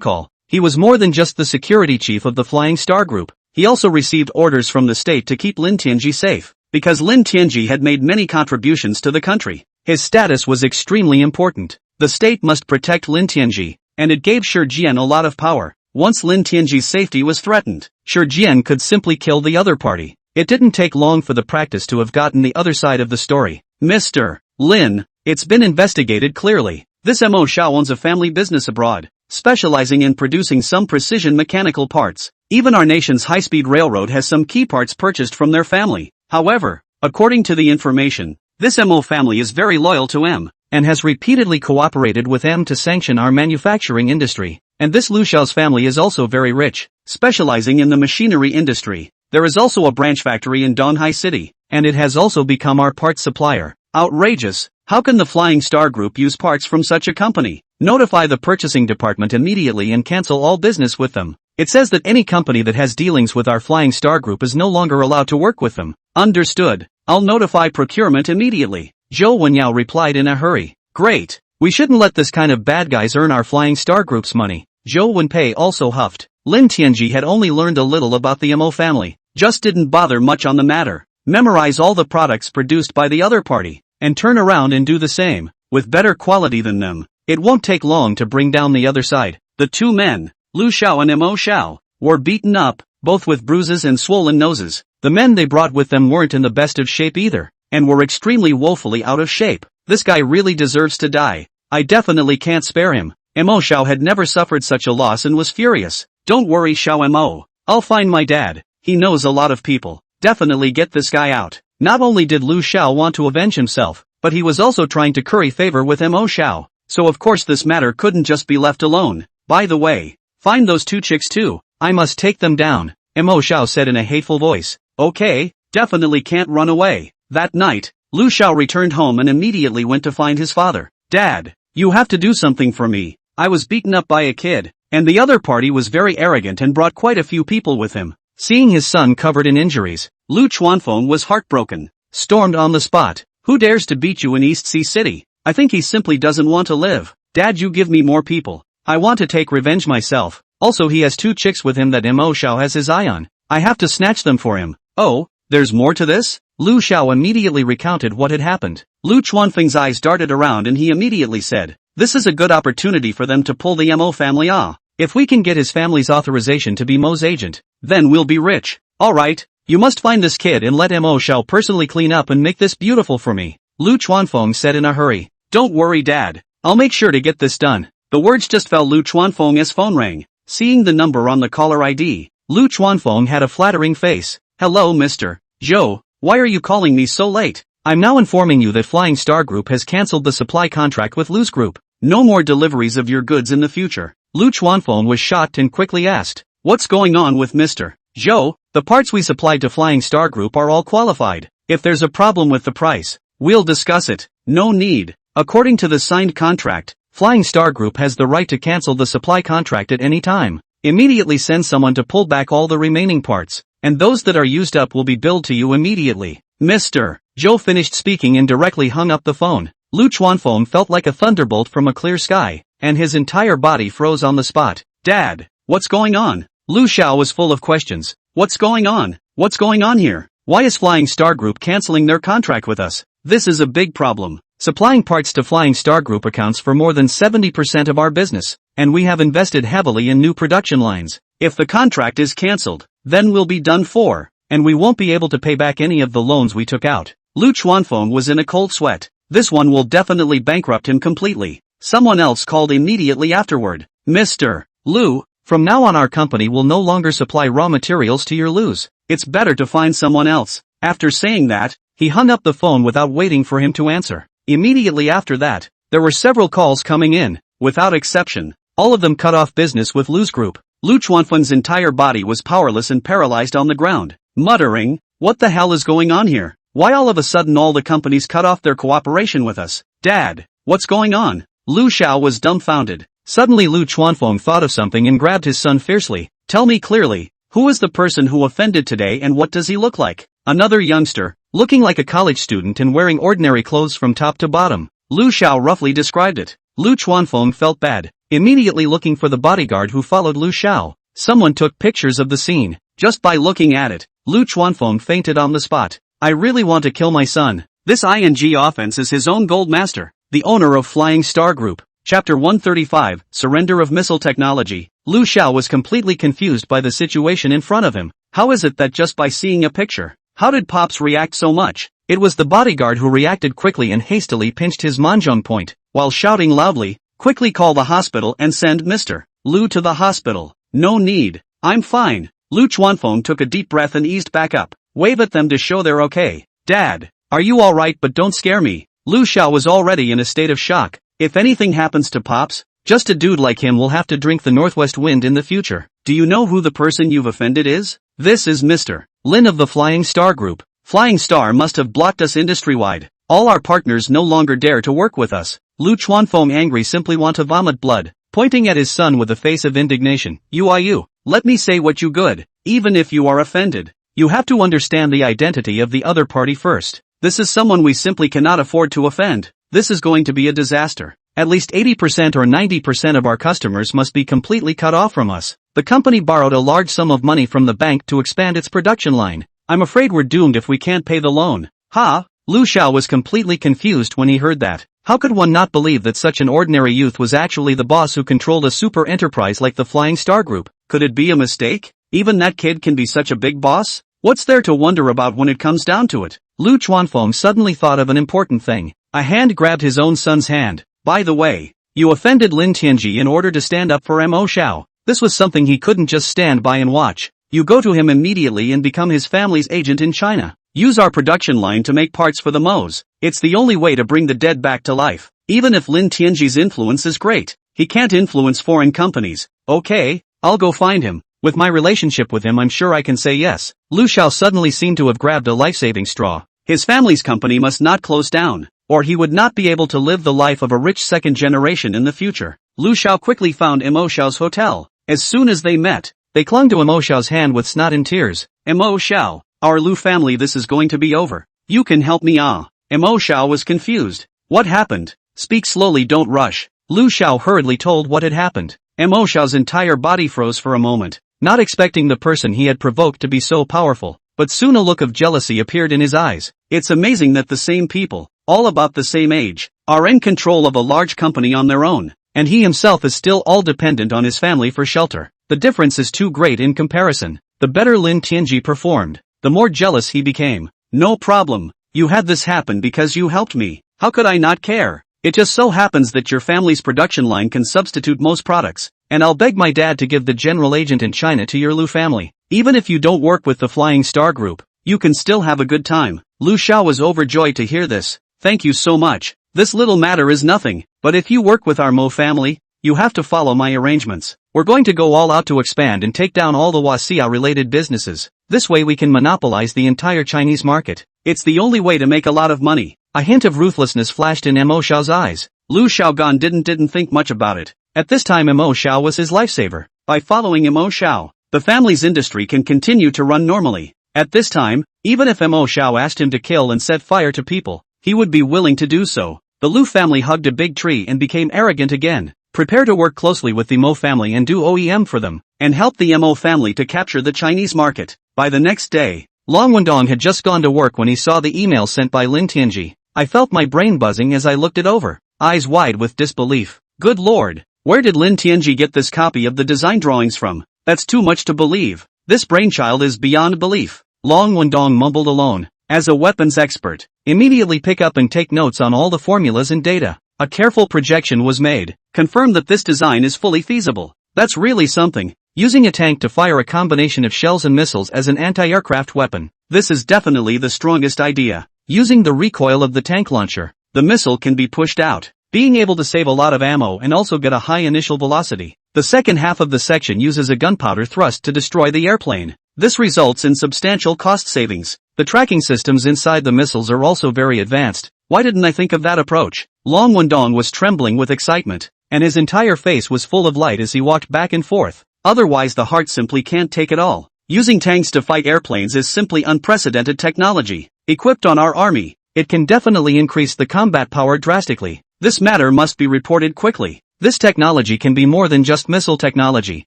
call. He was more than just the security chief of the Flying Star Group. He also received orders from the state to keep Lin Tianxi safe, because Lin Tianxi had made many contributions to the country. His status was extremely important. The state must protect Lin Tianxi, and it gave Shi Jian a lot of power. Once Lin Tianxi's safety was threatened, Shi Jian could simply kill the other party. It didn't take long for the practice to have gotten the other side of the story. Mr. Lin, it's been investigated clearly. This Mo Xiao owns a family business abroad, specializing in producing some precision mechanical parts. Even our nation's high-speed railroad has some key parts purchased from their family. However, according to the information, this Mo family is very loyal to M, and has repeatedly cooperated with M to sanction our manufacturing industry. And this Lu Xiao's family is also very rich, specializing in the machinery industry. There is also a branch factory in Donghai City, and it has also become our parts supplier. Outrageous! How can the Flying Star Group use parts from such a company? Notify the purchasing department immediately and cancel all business with them. It says that any company that has dealings with our Flying Star Group is no longer allowed to work with them. Understood. I'll notify procurement immediately. Zhou Wenyao replied in a hurry. Great. We shouldn't let this kind of bad guys earn our Flying Star Group's money. Zhou Wenpei also huffed. Lin Tianxi had only learned a little about the Mo family, just didn't bother much on the matter. Memorize all the products produced by the other party, and turn around and do the same, with better quality than them. It won't take long to bring down the other side. The two men, Lu Xiao and Mo Xiao, were beaten up, both with bruises and swollen noses. The men they brought with them weren't in the best of shape either, and were extremely woefully out of shape. This guy really deserves to die. I definitely can't spare him. Mo Xiao had never suffered such a loss and was furious. Don't worry Xiao Mo. I'll find my dad. He knows a lot of people. Definitely get this guy out. Not only did Lu Xiao want to avenge himself, but he was also trying to curry favor with Mo Xiao. So of course this matter couldn't just be left alone. By the way, find those two chicks too. I must take them down, Mo Xiao said in a hateful voice. Okay, definitely can't run away. That night, Lu Xiao returned home and immediately went to find his father. Dad, you have to do something for me. I was beaten up by a kid, and the other party was very arrogant and brought quite a few people with him. Seeing his son covered in injuries, Lu Chuanfeng was heartbroken. Stormed on the spot. Who dares to beat you in East Sea City? I think he simply doesn't want to live. Dad, you give me more people. I want to take revenge myself. Also he has two chicks with him that Mo Xiao has his eye on. I have to snatch them for him. Oh, there's more to this? Lu Xiao immediately recounted what had happened. Lu Chuanfeng's eyes darted around and he immediately said, this is a good opportunity for them to pull the Mo family off. If we can get his family's authorization to be Mo's agent, then we'll be rich. Alright, you must find this kid and let Mo Xiao personally clean up and make this beautiful for me. Lu Chuanfeng said in a hurry. Don't worry Dad, I'll make sure to get this done. The words just fell Lu Chuanfeng's phone rang. Seeing the number on the caller ID, Lu Chuanfeng had a flattering face. Hello Mr. Zhou, why are you calling me so late? I'm now informing you that Flying Star Group has cancelled the supply contract with Lu's Group. No more deliveries of your goods in the future. Lu Chuanfeng was shocked and quickly asked, what's going on with Mr. Zhou? The parts we supplied to Flying Star Group are all qualified. If there's a problem with the price, we'll discuss it. No need. According to the signed contract, Flying Star Group has the right to cancel the supply contract at any time. Immediately send someone to pull back all the remaining parts, and those that are used up will be billed to you immediately. Mr. Zhou finished speaking and directly hung up the phone. Lu Chuanfeng felt like a thunderbolt from a clear sky, and his entire body froze on the spot. Dad, what's going on? Lu Xiao was full of questions. What's going on? What's going on here? Why is Flying Star Group canceling their contract with us? This is a big problem. Supplying parts to Flying Star Group accounts for more than 70% of our business, and we have invested heavily in new production lines. If the contract is cancelled, then we'll be done for, and we won't be able to pay back any of the loans we took out. Lu Chuanfeng was in a cold sweat. This one will definitely bankrupt him completely. Someone else called immediately afterward. Mr. Lu, from now on our company will no longer supply raw materials to your Lus. It's better to find someone else. After saying that, he hung up the phone without waiting for him to answer. Immediately after that, there were several calls coming in. Without exception, all of them cut off business with Lu's Group. Lu Chuanfeng's entire body was powerless and paralyzed on the ground, muttering, what the hell is going on here? Why all of a sudden all the companies cut off their cooperation with us? Dad, what's going on? Lu Xiao was dumbfounded. Suddenly Lu Chuanfeng thought of something and grabbed his son fiercely. Tell me clearly, who is the person who offended today and what does he look like? Another youngster, looking like a college student and wearing ordinary clothes from top to bottom. Lu Xiao roughly described it. Lu Chuanfeng felt bad, immediately looking for the bodyguard who followed Lu Xiao. Someone took pictures of the scene. Just by looking at it, Lu Chuanfeng fainted on the spot. I really want to kill my son. This ING offense is his own gold master, the owner of Flying Star Group. Chapter 135, Surrender of Missile Technology. Lu Xiao was completely confused by the situation in front of him. How is it that just by seeing a picture, how did Pops react so much? It was the bodyguard who reacted quickly and hastily pinched his mahjong point, while shouting loudly, quickly call the hospital and send Mr. Lu to the hospital. No need. I'm fine. Lu Chuanfeng took a deep breath and eased back up. Wave at them to show they're okay. Dad, are you alright but don't scare me? Lu Xiao was already in a state of shock. If anything happens to Pops, just a dude like him will have to drink the northwest wind in the future. Do you know who the person you've offended is? This is Mr. Lin of the Flying Star Group. Flying Star must have blocked us industry-wide. All our partners no longer dare to work with us. Lu Chuanfeng angry simply want to vomit blood, pointing at his son with a face of indignation. You, let me say what you good. Even if you are offended, you have to understand the identity of the other party first. This is someone we simply cannot afford to offend. This is going to be a disaster. At least 80% or 90% of our customers must be completely cut off from us. The company borrowed a large sum of money from the bank to expand its production line. I'm afraid we're doomed if we can't pay the loan. Ha! Lu Xiao was completely confused when he heard that. How could one not believe that such an ordinary youth was actually the boss who controlled a super enterprise like the Flying Star Group? Could it be a mistake? Even that kid can be such a big boss? What's there to wonder about when it comes down to it? Lu Chuanfeng suddenly thought of an important thing. A hand grabbed his own son's hand. By the way, you offended Lin Tianji in order to stand up for Mo Xiao. This was something he couldn't just stand by and watch. You go to him immediately and become his family's agent in China. Use our production line to make parts for the Mo's. It's the only way to bring the dead back to life. Even if Lin Tianji's influence is great, he can't influence foreign companies. Okay, I'll go find him. With my relationship with him I'm sure I can say yes. Lu Xiao suddenly seemed to have grabbed a life-saving straw. His family's company must not close down, or he would not be able to live the life of a rich second generation in the future. Lu Xiao quickly found Mo Xiao's hotel. As soon as they met, they clung to Mo Xiao's hand with snot and tears. Mo Xiao, our Lu family, this is going to be over. You can help me Mo Xiao was confused. What happened? Speak slowly, don't rush. Lu Xiao hurriedly told what had happened. Mo Xiao's entire body froze for a moment, not expecting the person he had provoked to be so powerful, but soon a look of jealousy appeared in his eyes. It's amazing that the same people, all about the same age, are in control of a large company on their own, and he himself is still all dependent on his family for shelter. The difference is too great in comparison. The better Lin Tianji performed, the more jealous he became. No problem, you had this happen because you helped me. How could I not care? It just so happens that your family's production line can substitute most products, and I'll beg my dad to give the general agent in China to your Lu family. Even if you don't work with the Flying Star Group, you can still have a good time. Lu Xiao was overjoyed to hear this. Thank you so much. This little matter is nothing, but if you work with our Mo family, you have to follow my arrangements. We're going to go all out to expand and take down all the Wasia-related businesses. This way we can monopolize the entire Chinese market. It's the only way to make a lot of money. A hint of ruthlessness flashed in Mo Xiao's eyes. Lu Xiaogan didn't think much about it. At this time Mo Xiao was his lifesaver. By following Mo Xiao, the family's industry can continue to run normally. At this time, even if Mo Xiao asked him to kill and set fire to people, he would be willing to do so. The Lu family hugged a big tree and became arrogant again. Prepare to work closely with the Mo family and do OEM for them, and help the Mo family to capture the Chinese market. By the next day, Long Wendong had just gone to work when he saw the email sent by Lin Tianji. I felt my brain buzzing as I looked it over, eyes wide with disbelief. Good lord, where did Lin Tianji get this copy of the design drawings from? That's too much to believe. This brainchild is beyond belief. Long Wendong mumbled alone. As a weapons expert, immediately pick up and take notes on all the formulas and data. A careful projection was made, confirmed that this design is fully feasible. That's really something. Using a tank to fire a combination of shells and missiles as an anti-aircraft weapon. This is definitely the strongest idea. Using the recoil of the tank launcher, the missile can be pushed out, being able to save a lot of ammo and also get a high initial velocity. The second half of the section uses a gunpowder thrust to destroy the airplane. This results in substantial cost savings. The tracking systems inside the missiles are also very advanced. Why didn't I think of that approach? Long Wendong was trembling with excitement, and his entire face was full of light as he walked back and forth. Otherwise the heart simply can't take it all. Using tanks to fight airplanes is simply unprecedented technology. Equipped on our army, it can definitely increase the combat power drastically. This matter must be reported quickly. This technology can be more than just missile technology.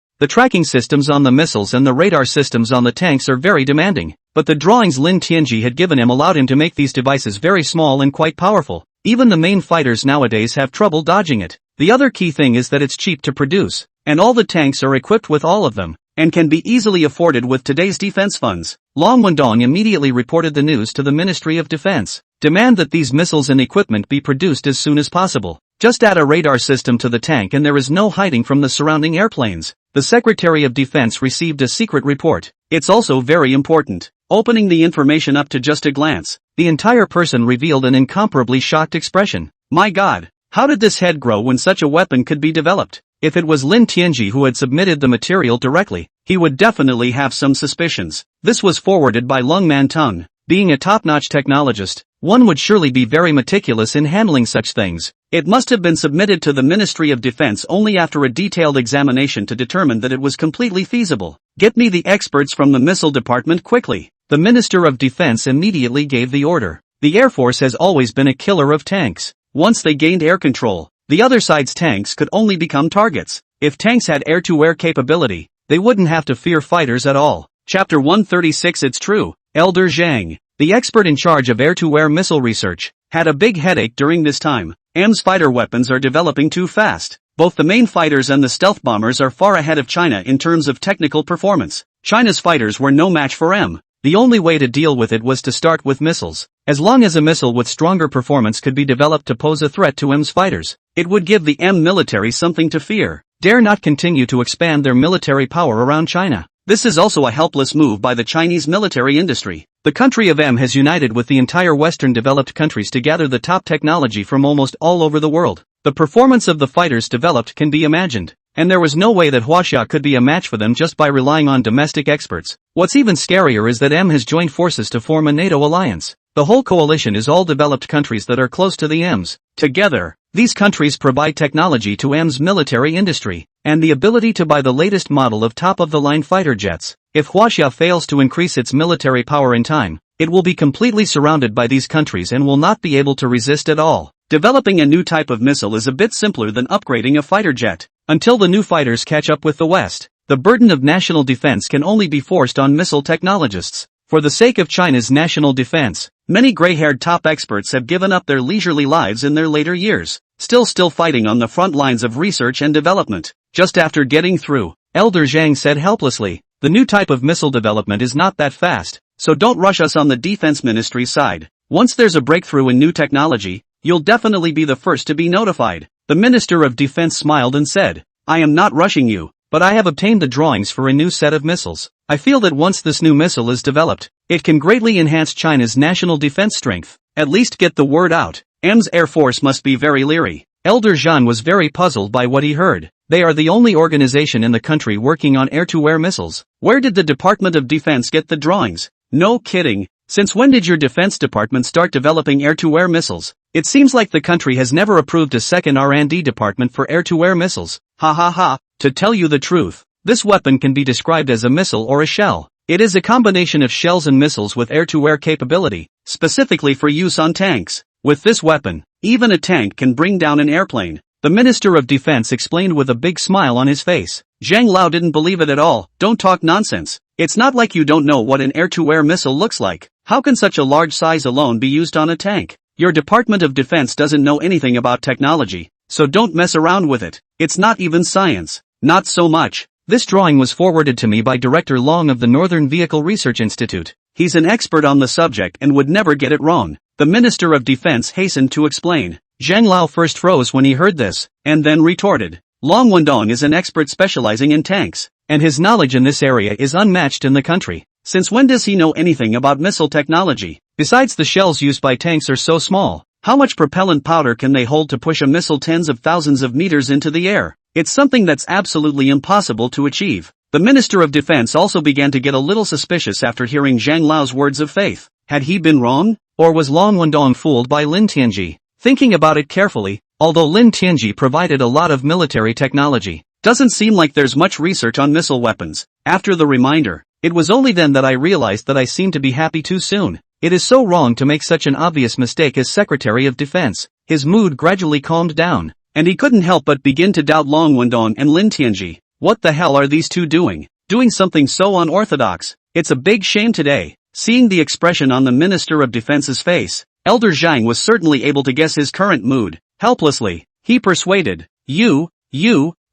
The tracking systems on the missiles and the radar systems on the tanks are very demanding, but the drawings Lin Tianji had given him allowed him to make these devices very small and quite powerful. Even the main fighters nowadays have trouble dodging it. The other key thing is that it's cheap to produce, and all the tanks are equipped with all of them, and can be easily afforded with today's defense funds. Long Wendong immediately reported the news to the Ministry of Defense. Demand that these missiles and equipment be produced as soon as possible. Just add a radar system to the tank and there is no hiding from the surrounding airplanes. The Secretary of Defense received a secret report. It's also very important. Opening the information up to just a glance, the entire person revealed an incomparably shocked expression. My God, how did this head grow when such a weapon could be developed? If it was Lin Tianji who had submitted the material directly, he would definitely have some suspicions. This was forwarded by Lung Man Tung. Being a top-notch technologist, one would surely be very meticulous in handling such things. It must have been submitted to the Ministry of Defense only after a detailed examination to determine that it was completely feasible. Get me the experts from the missile department quickly. The Minister of Defense immediately gave the order. The Air Force has always been a killer of tanks. Once they gained air control, the other side's tanks could only become targets. If tanks had air-to-air capability, they wouldn't have to fear fighters at all. Chapter 136. It's true. Elder Zhang, the expert in charge of air-to-air missile research, had a big headache during this time. M's fighter weapons are developing too fast. Both the main fighters and the stealth bombers are far ahead of China in terms of technical performance. China's fighters were no match for M. The only way to deal with it was to start with missiles. As long as a missile with stronger performance could be developed to pose a threat to M's fighters, it would give the M military something to fear. Dare not continue to expand their military power around China. This is also a helpless move by the Chinese military industry. The country of M has united with the entire Western developed countries to gather the top technology from almost all over the world. The performance of the fighters developed can be imagined, and there was no way that Huaxia could be a match for them just by relying on domestic experts. What's even scarier is that M has joined forces to form a NATO alliance. The whole coalition is all developed countries that are close to the M's. Together, these countries provide technology to M's military industry, and the ability to buy the latest model of top-of-the-line fighter jets. If Huaxia fails to increase its military power in time, it will be completely surrounded by these countries and will not be able to resist at all. Developing a new type of missile is a bit simpler than upgrading a fighter jet. Until the new fighters catch up with the West, the burden of national defense can only be forced on missile technologists. For the sake of China's national defense, many gray-haired top experts have given up their leisurely lives in their later years, still fighting on the front lines of research and development. Just after getting through, Elder Zhang said helplessly, the new type of missile development is not that fast, so don't rush us on the defense ministry side. Once there's a breakthrough in new technology, you'll definitely be the first to be notified. The Minister of Defense smiled and said, I am not rushing you, but I have obtained the drawings for a new set of missiles. I feel that once this new missile is developed, it can greatly enhance China's national defense strength. At least get the word out. M's Air Force must be very leery. Elder Zhang was very puzzled by what he heard. They are the only organization in the country working on air-to-air missiles. Where did the Department of Defense get the drawings? No kidding. Since when did your Defense Department start developing air-to-air missiles? It seems like the country has never approved a second R&D department for air-to-air missiles. Ha ha ha. To tell you the truth, this weapon can be described as a missile or a shell. It is a combination of shells and missiles with air-to-air capability, specifically for use on tanks. With this weapon, even a tank can bring down an airplane. The Minister of Defense explained with a big smile on his face. Zhang Lao didn't believe it at all. Don't talk nonsense. It's not like you don't know what an air-to-air missile looks like. How can such a large size alone be used on a tank? Your Department of Defense doesn't know anything about technology, so don't mess around with it. It's not even science. Not so much. This drawing was forwarded to me by Director Long of the Northern Vehicle Research Institute. He's an expert on the subject and would never get it wrong. The Minister of Defense hastened to explain. Zhang Lao first froze when he heard this, and then retorted. Long Wendong is an expert specializing in tanks, and his knowledge in this area is unmatched in the country. Since when does he know anything about missile technology? Besides, the shells used by tanks are so small. How much propellant powder can they hold to push a missile tens of thousands of meters into the air? It's something that's absolutely impossible to achieve. The Minister of Defense also began to get a little suspicious after hearing Zhang Lao's words of faith. Had he been wrong? Or was Long Wendong fooled by Lin Tianji? Thinking about it carefully, although Lin Tianji provided a lot of military technology, doesn't seem like there's much research on missile weapons. After the reminder, it was only then that I realized that I seemed to be happy too soon. It is so wrong to make such an obvious mistake as Secretary of Defense. His mood gradually calmed down, and he couldn't help but begin to doubt Long Wendong and Lin Tianji. What the hell are these two doing? Doing something so unorthodox. It's a big shame today. Seeing the expression on the Minister of Defense's face, Elder Zhang was certainly able to guess his current mood. Helplessly, he persuaded, You,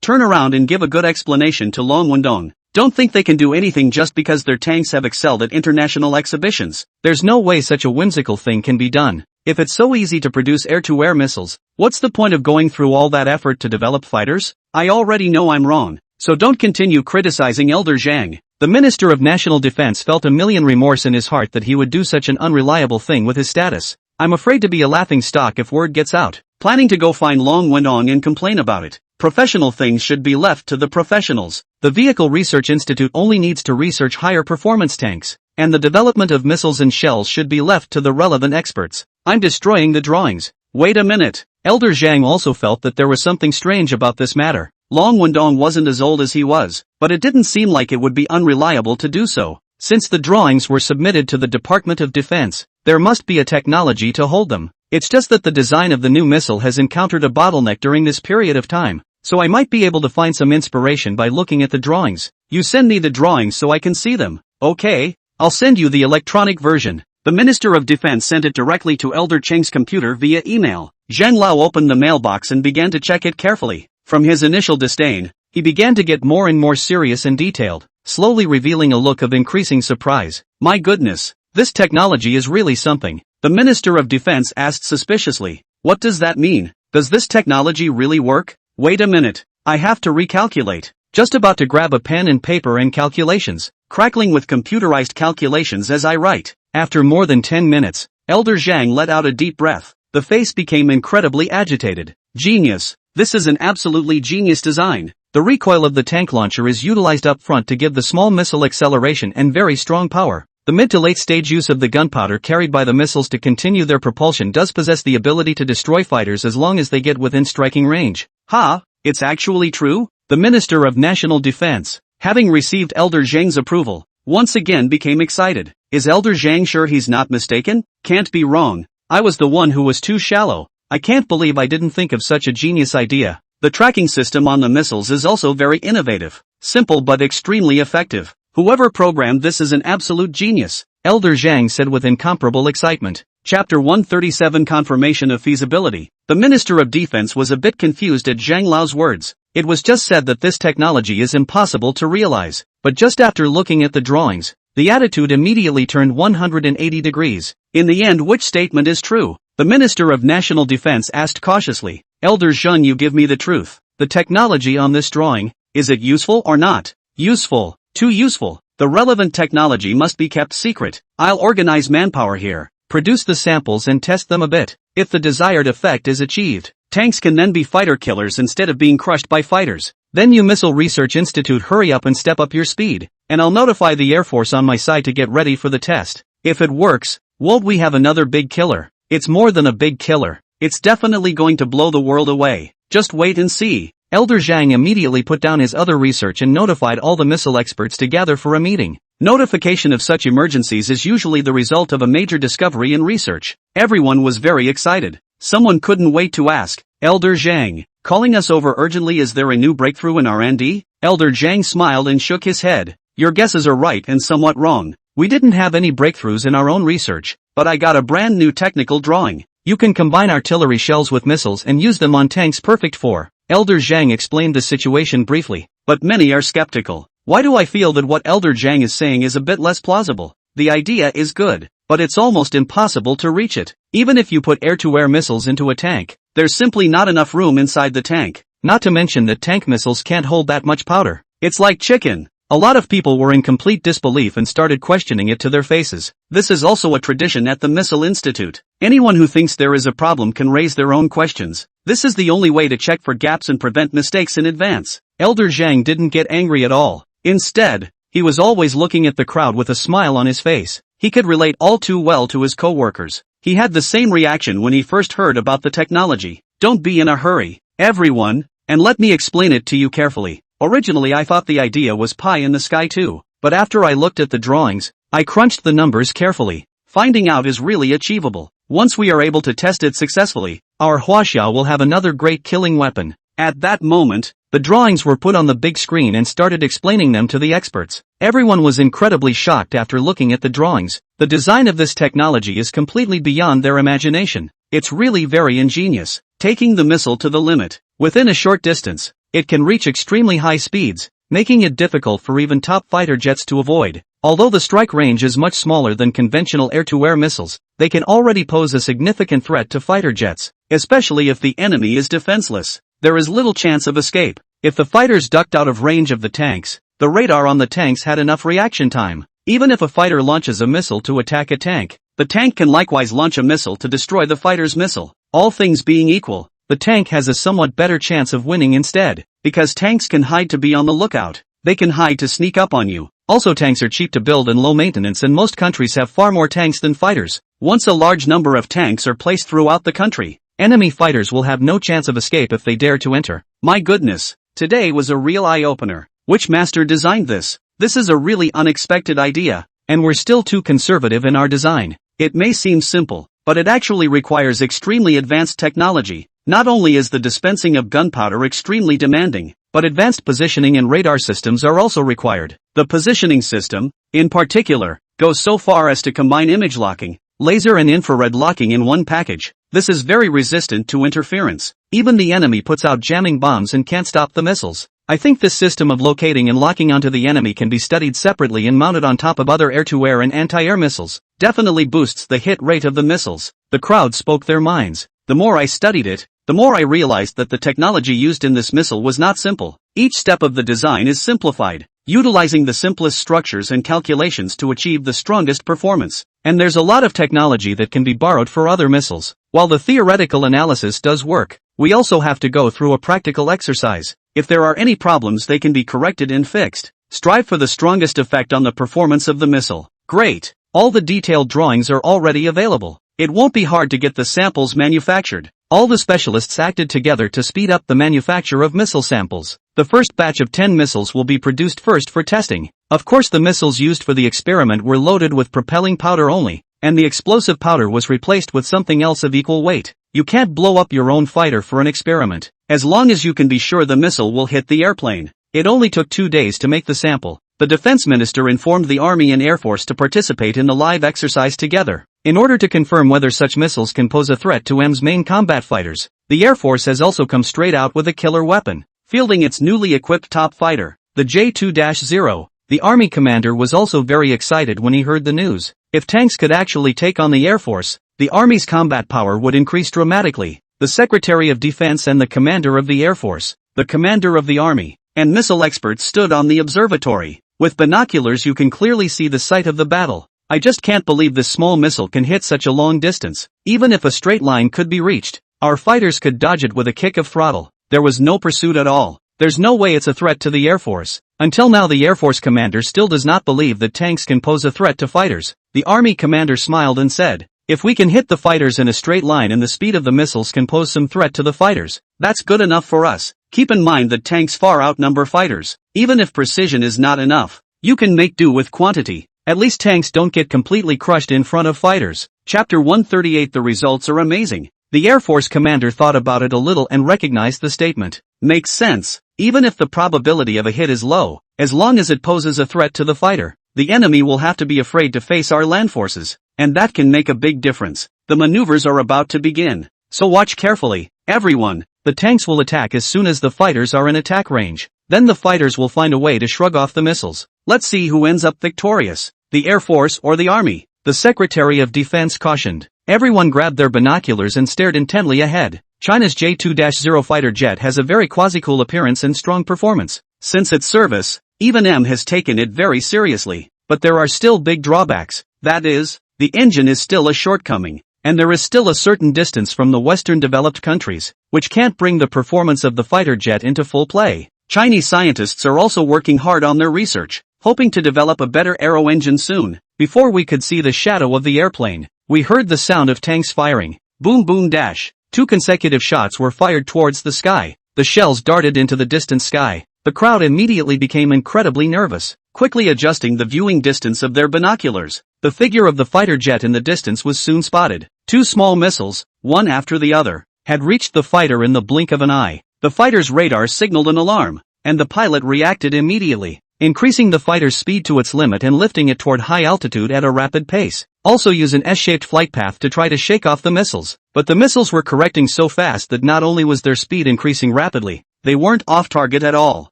turn around and give a good explanation to Long Wendong. Don't think they can do anything just because their tanks have excelled at international exhibitions. There's no way such a whimsical thing can be done. If it's so easy to produce air-to-air missiles, what's the point of going through all that effort to develop fighters? I already know I'm wrong, so don't continue criticizing Elder Zhang. The Minister of National Defense felt a million remorse in his heart that he would do such an unreliable thing with his status. I'm afraid to be a laughingstock if word gets out. Planning to go find Long Wendong and complain about it. Professional things should be left to the professionals. The Vehicle Research Institute only needs to research higher performance tanks, and the development of missiles and shells should be left to the relevant experts. I'm destroying the drawings. Wait a minute. Elder Zhang also felt that there was something strange about this matter. Long Wendong wasn't as old as he was, but it didn't seem like it would be unreliable to do so. Since the drawings were submitted to the Department of Defense, there must be a technology to hold them. It's just that the design of the new missile has encountered a bottleneck during this period of time, so I might be able to find some inspiration by looking at the drawings. You send me the drawings so I can see them. Okay, I'll send you the electronic version. The Minister of Defense sent it directly to Elder Cheng's computer via email. Zhang Lao opened the mailbox and began to check it carefully. From his initial disdain, he began to get more and more serious and detailed, slowly revealing a look of increasing surprise. My goodness, this technology is really something. The Minister of Defense asked suspiciously. What does that mean? Does this technology really work? Wait a minute, I have to recalculate. Just about to grab a pen and paper and calculations, crackling with computerized calculations as I write. After more than 10 minutes, Elder Zhang let out a deep breath. The face became incredibly agitated. Genius. This is an absolutely genius design. The recoil of the tank launcher is utilized up front to give the small missile acceleration and very strong power. The mid to late stage use of the gunpowder carried by the missiles to continue their propulsion does possess the ability to destroy fighters as long as they get within striking range. Ha, it's actually true? The Minister of National Defense, having received Elder Zhang's approval, once again became excited. Is Elder Zhang sure he's not mistaken? Can't be wrong. I was the one who was too shallow. I can't believe I didn't think of such a genius idea. The tracking system on the missiles is also very innovative, simple but extremely effective. Whoever programmed this is an absolute genius, Elder Zhang said with incomparable excitement. Chapter 137 Confirmation of Feasibility. The Minister of Defense was a bit confused at Zhang Lao's words. It was just said that this technology is impossible to realize, but just after looking at the drawings, the attitude immediately turned 180 degrees. In the end, which statement is true? The Minister of National Defense asked cautiously. Elder Zheng, you give me the truth. The technology on this drawing, is it useful or not? Useful. Too useful. The relevant technology must be kept secret. I'll organize manpower here, produce the samples and test them a bit. If the desired effect is achieved, tanks can then be fighter killers instead of being crushed by fighters. Then you Missile Research Institute, hurry up and step up your speed, and I'll notify the Air Force on my side to get ready for the test. If it works, won't we have another big killer? It's more than a big killer. It's definitely going to blow the world away. Just wait and see. Elder Zhang immediately put down his other research and notified all the missile experts to gather for a meeting. Notification of such emergencies is usually the result of a major discovery in research. Everyone was very excited. Someone couldn't wait to ask, Elder Zhang, calling us over urgently, is there a new breakthrough in R&D? Elder Zhang smiled and shook his head. Your guesses are right and somewhat wrong. We didn't have any breakthroughs in our own research, but I got a brand new technical drawing. You can combine artillery shells with missiles and use them on tanks, perfect for. Elder Zhang explained the situation briefly, but many are skeptical. Why do I feel that what Elder Zhang is saying is a bit less plausible? The idea is good, but it's almost impossible to reach it. Even if you put air-to-air missiles into a tank, there's simply not enough room inside the tank. Not to mention that tank missiles can't hold that much powder. It's like chicken. A lot of people were in complete disbelief and started questioning it to their faces. This is also a tradition at the Missile Institute. Anyone who thinks there is a problem can raise their own questions. This is the only way to check for gaps and prevent mistakes in advance. Elder Zhang didn't get angry at all. Instead, he was always looking at the crowd with a smile on his face. He could relate all too well to his co-workers. He had the same reaction when he first heard about the technology. Don't be in a hurry, everyone, and let me explain it to you carefully. Originally I thought the idea was pie in the sky too, but after I looked at the drawings, I crunched the numbers carefully. Finding out is really achievable. Once we are able to test it successfully, our Huaxia will have another great killing weapon. At that moment, the drawings were put on the big screen and started explaining them to the experts. Everyone was incredibly shocked after looking at the drawings. The design of this technology is completely beyond their imagination. It's really very ingenious, taking the missile to the limit. Within a short distance, it can reach extremely high speeds, making it difficult for even top fighter jets to avoid. Although the strike range is much smaller than conventional air-to-air missiles, they can already pose a significant threat to fighter jets, especially if the enemy is defenseless. There is little chance of escape. If the fighters ducked out of range of the tanks, the radar on the tanks had enough reaction time. Even if a fighter launches a missile to attack a tank, the tank can likewise launch a missile to destroy the fighter's missile. All things being equal, the tank has a somewhat better chance of winning instead, because tanks can hide to be on the lookout. They can hide to sneak up on you. Also, tanks are cheap to build and low maintenance, and most countries have far more tanks than fighters. Once a large number of tanks are placed throughout the country, enemy fighters will have no chance of escape if they dare to enter. My goodness, today was a real eye-opener. Which master designed this? This is a really unexpected idea, and we're still too conservative in our design. It may seem simple, but it actually requires extremely advanced technology. Not only is the dispensing of gunpowder extremely demanding, but advanced positioning and radar systems are also required. The positioning system, in particular, goes so far as to combine image locking, laser and infrared locking in one package. This is very resistant to interference. Even the enemy puts out jamming bombs and can't stop the missiles. I think this system of locating and locking onto the enemy can be studied separately and mounted on top of other air-to-air and anti-air missiles. Definitely boosts the hit rate of the missiles. The crowd spoke their minds. The more I studied it, the more I realized that the technology used in this missile was not simple. Each step of the design is simplified, utilizing the simplest structures and calculations to achieve the strongest performance. And there's a lot of technology that can be borrowed for other missiles. While the theoretical analysis does work, we also have to go through a practical exercise. If there are any problems, they can be corrected and fixed. Strive for the strongest effect on the performance of the missile. Great! All the detailed drawings are already available. It won't be hard to get the samples manufactured. All the specialists acted together to speed up the manufacture of missile samples. The first batch of 10 missiles will be produced first for testing. Of course, the missiles used for the experiment were loaded with propelling powder only, and the explosive powder was replaced with something else of equal weight. You can't blow up your own fighter for an experiment, as long as you can be sure the missile will hit the airplane. It only took 2 days to make the sample. The defense minister informed the Army and Air Force to participate in the live exercise together, in order to confirm whether such missiles can pose a threat to M's main combat fighters. The Air Force has also come straight out with a killer weapon, fielding its newly equipped top fighter, the J-2-0. The Army commander was also very excited when he heard the news. If tanks could actually take on the Air Force, the Army's combat power would increase dramatically. The Secretary of Defense and the Commander of the Air Force, the Commander of the Army, and missile experts stood on the observatory. With binoculars you can clearly see the site of the battle. I just can't believe this small missile can hit such a long distance. Even if a straight line could be reached, our fighters could dodge it with a kick of throttle. There was no pursuit at all. There's no way it's a threat to the Air Force. Until now the Air Force commander still does not believe that tanks can pose a threat to fighters. The Army commander smiled and said, if we can hit the fighters in a straight line and the speed of the missiles can pose some threat to the fighters, that's good enough for us. Keep in mind that tanks far outnumber fighters. Even if precision is not enough, you can make do with quantity. At least tanks don't get completely crushed in front of fighters. Chapter 138. The results are amazing. The Air Force commander thought about it a little and recognized the statement. Makes sense. Even if the probability of a hit is low, as long as it poses a threat to the fighter, the enemy will have to be afraid to face our land forces, and that can make a big difference. The maneuvers are about to begin, so watch carefully, everyone. The tanks will attack as soon as the fighters are in attack range. Then the fighters will find a way to shrug off the missiles. Let's see who ends up victorious, the Air Force or the Army. The Secretary of Defense cautioned. Everyone grabbed their binoculars and stared intently ahead. China's J-2-0 fighter jet has a very quasi-cool appearance and strong performance. Since its service, even M has taken it very seriously. But there are still big drawbacks. That is, the engine is still a shortcoming, and there is still a certain distance from the Western developed countries, which can't bring the performance of the fighter jet into full play. Chinese scientists are also working hard on their research, hoping to develop a better aero engine soon. Before we could see the shadow of the airplane, we heard the sound of tanks firing. Boom boom dash. 2 consecutive shots were fired towards the sky. The shells darted into the distant sky. The crowd immediately became incredibly nervous, quickly adjusting the viewing distance of their binoculars. The figure of the fighter jet in the distance was soon spotted. 2 small missiles, one after the other, had reached the fighter in the blink of an eye. The fighter's radar signaled an alarm, and the pilot reacted immediately, increasing the fighter's speed to its limit and lifting it toward high altitude at a rapid pace. Also use an S-shaped flight path to try to shake off the missiles. But the missiles were correcting so fast that not only was their speed increasing rapidly, they weren't off target at all.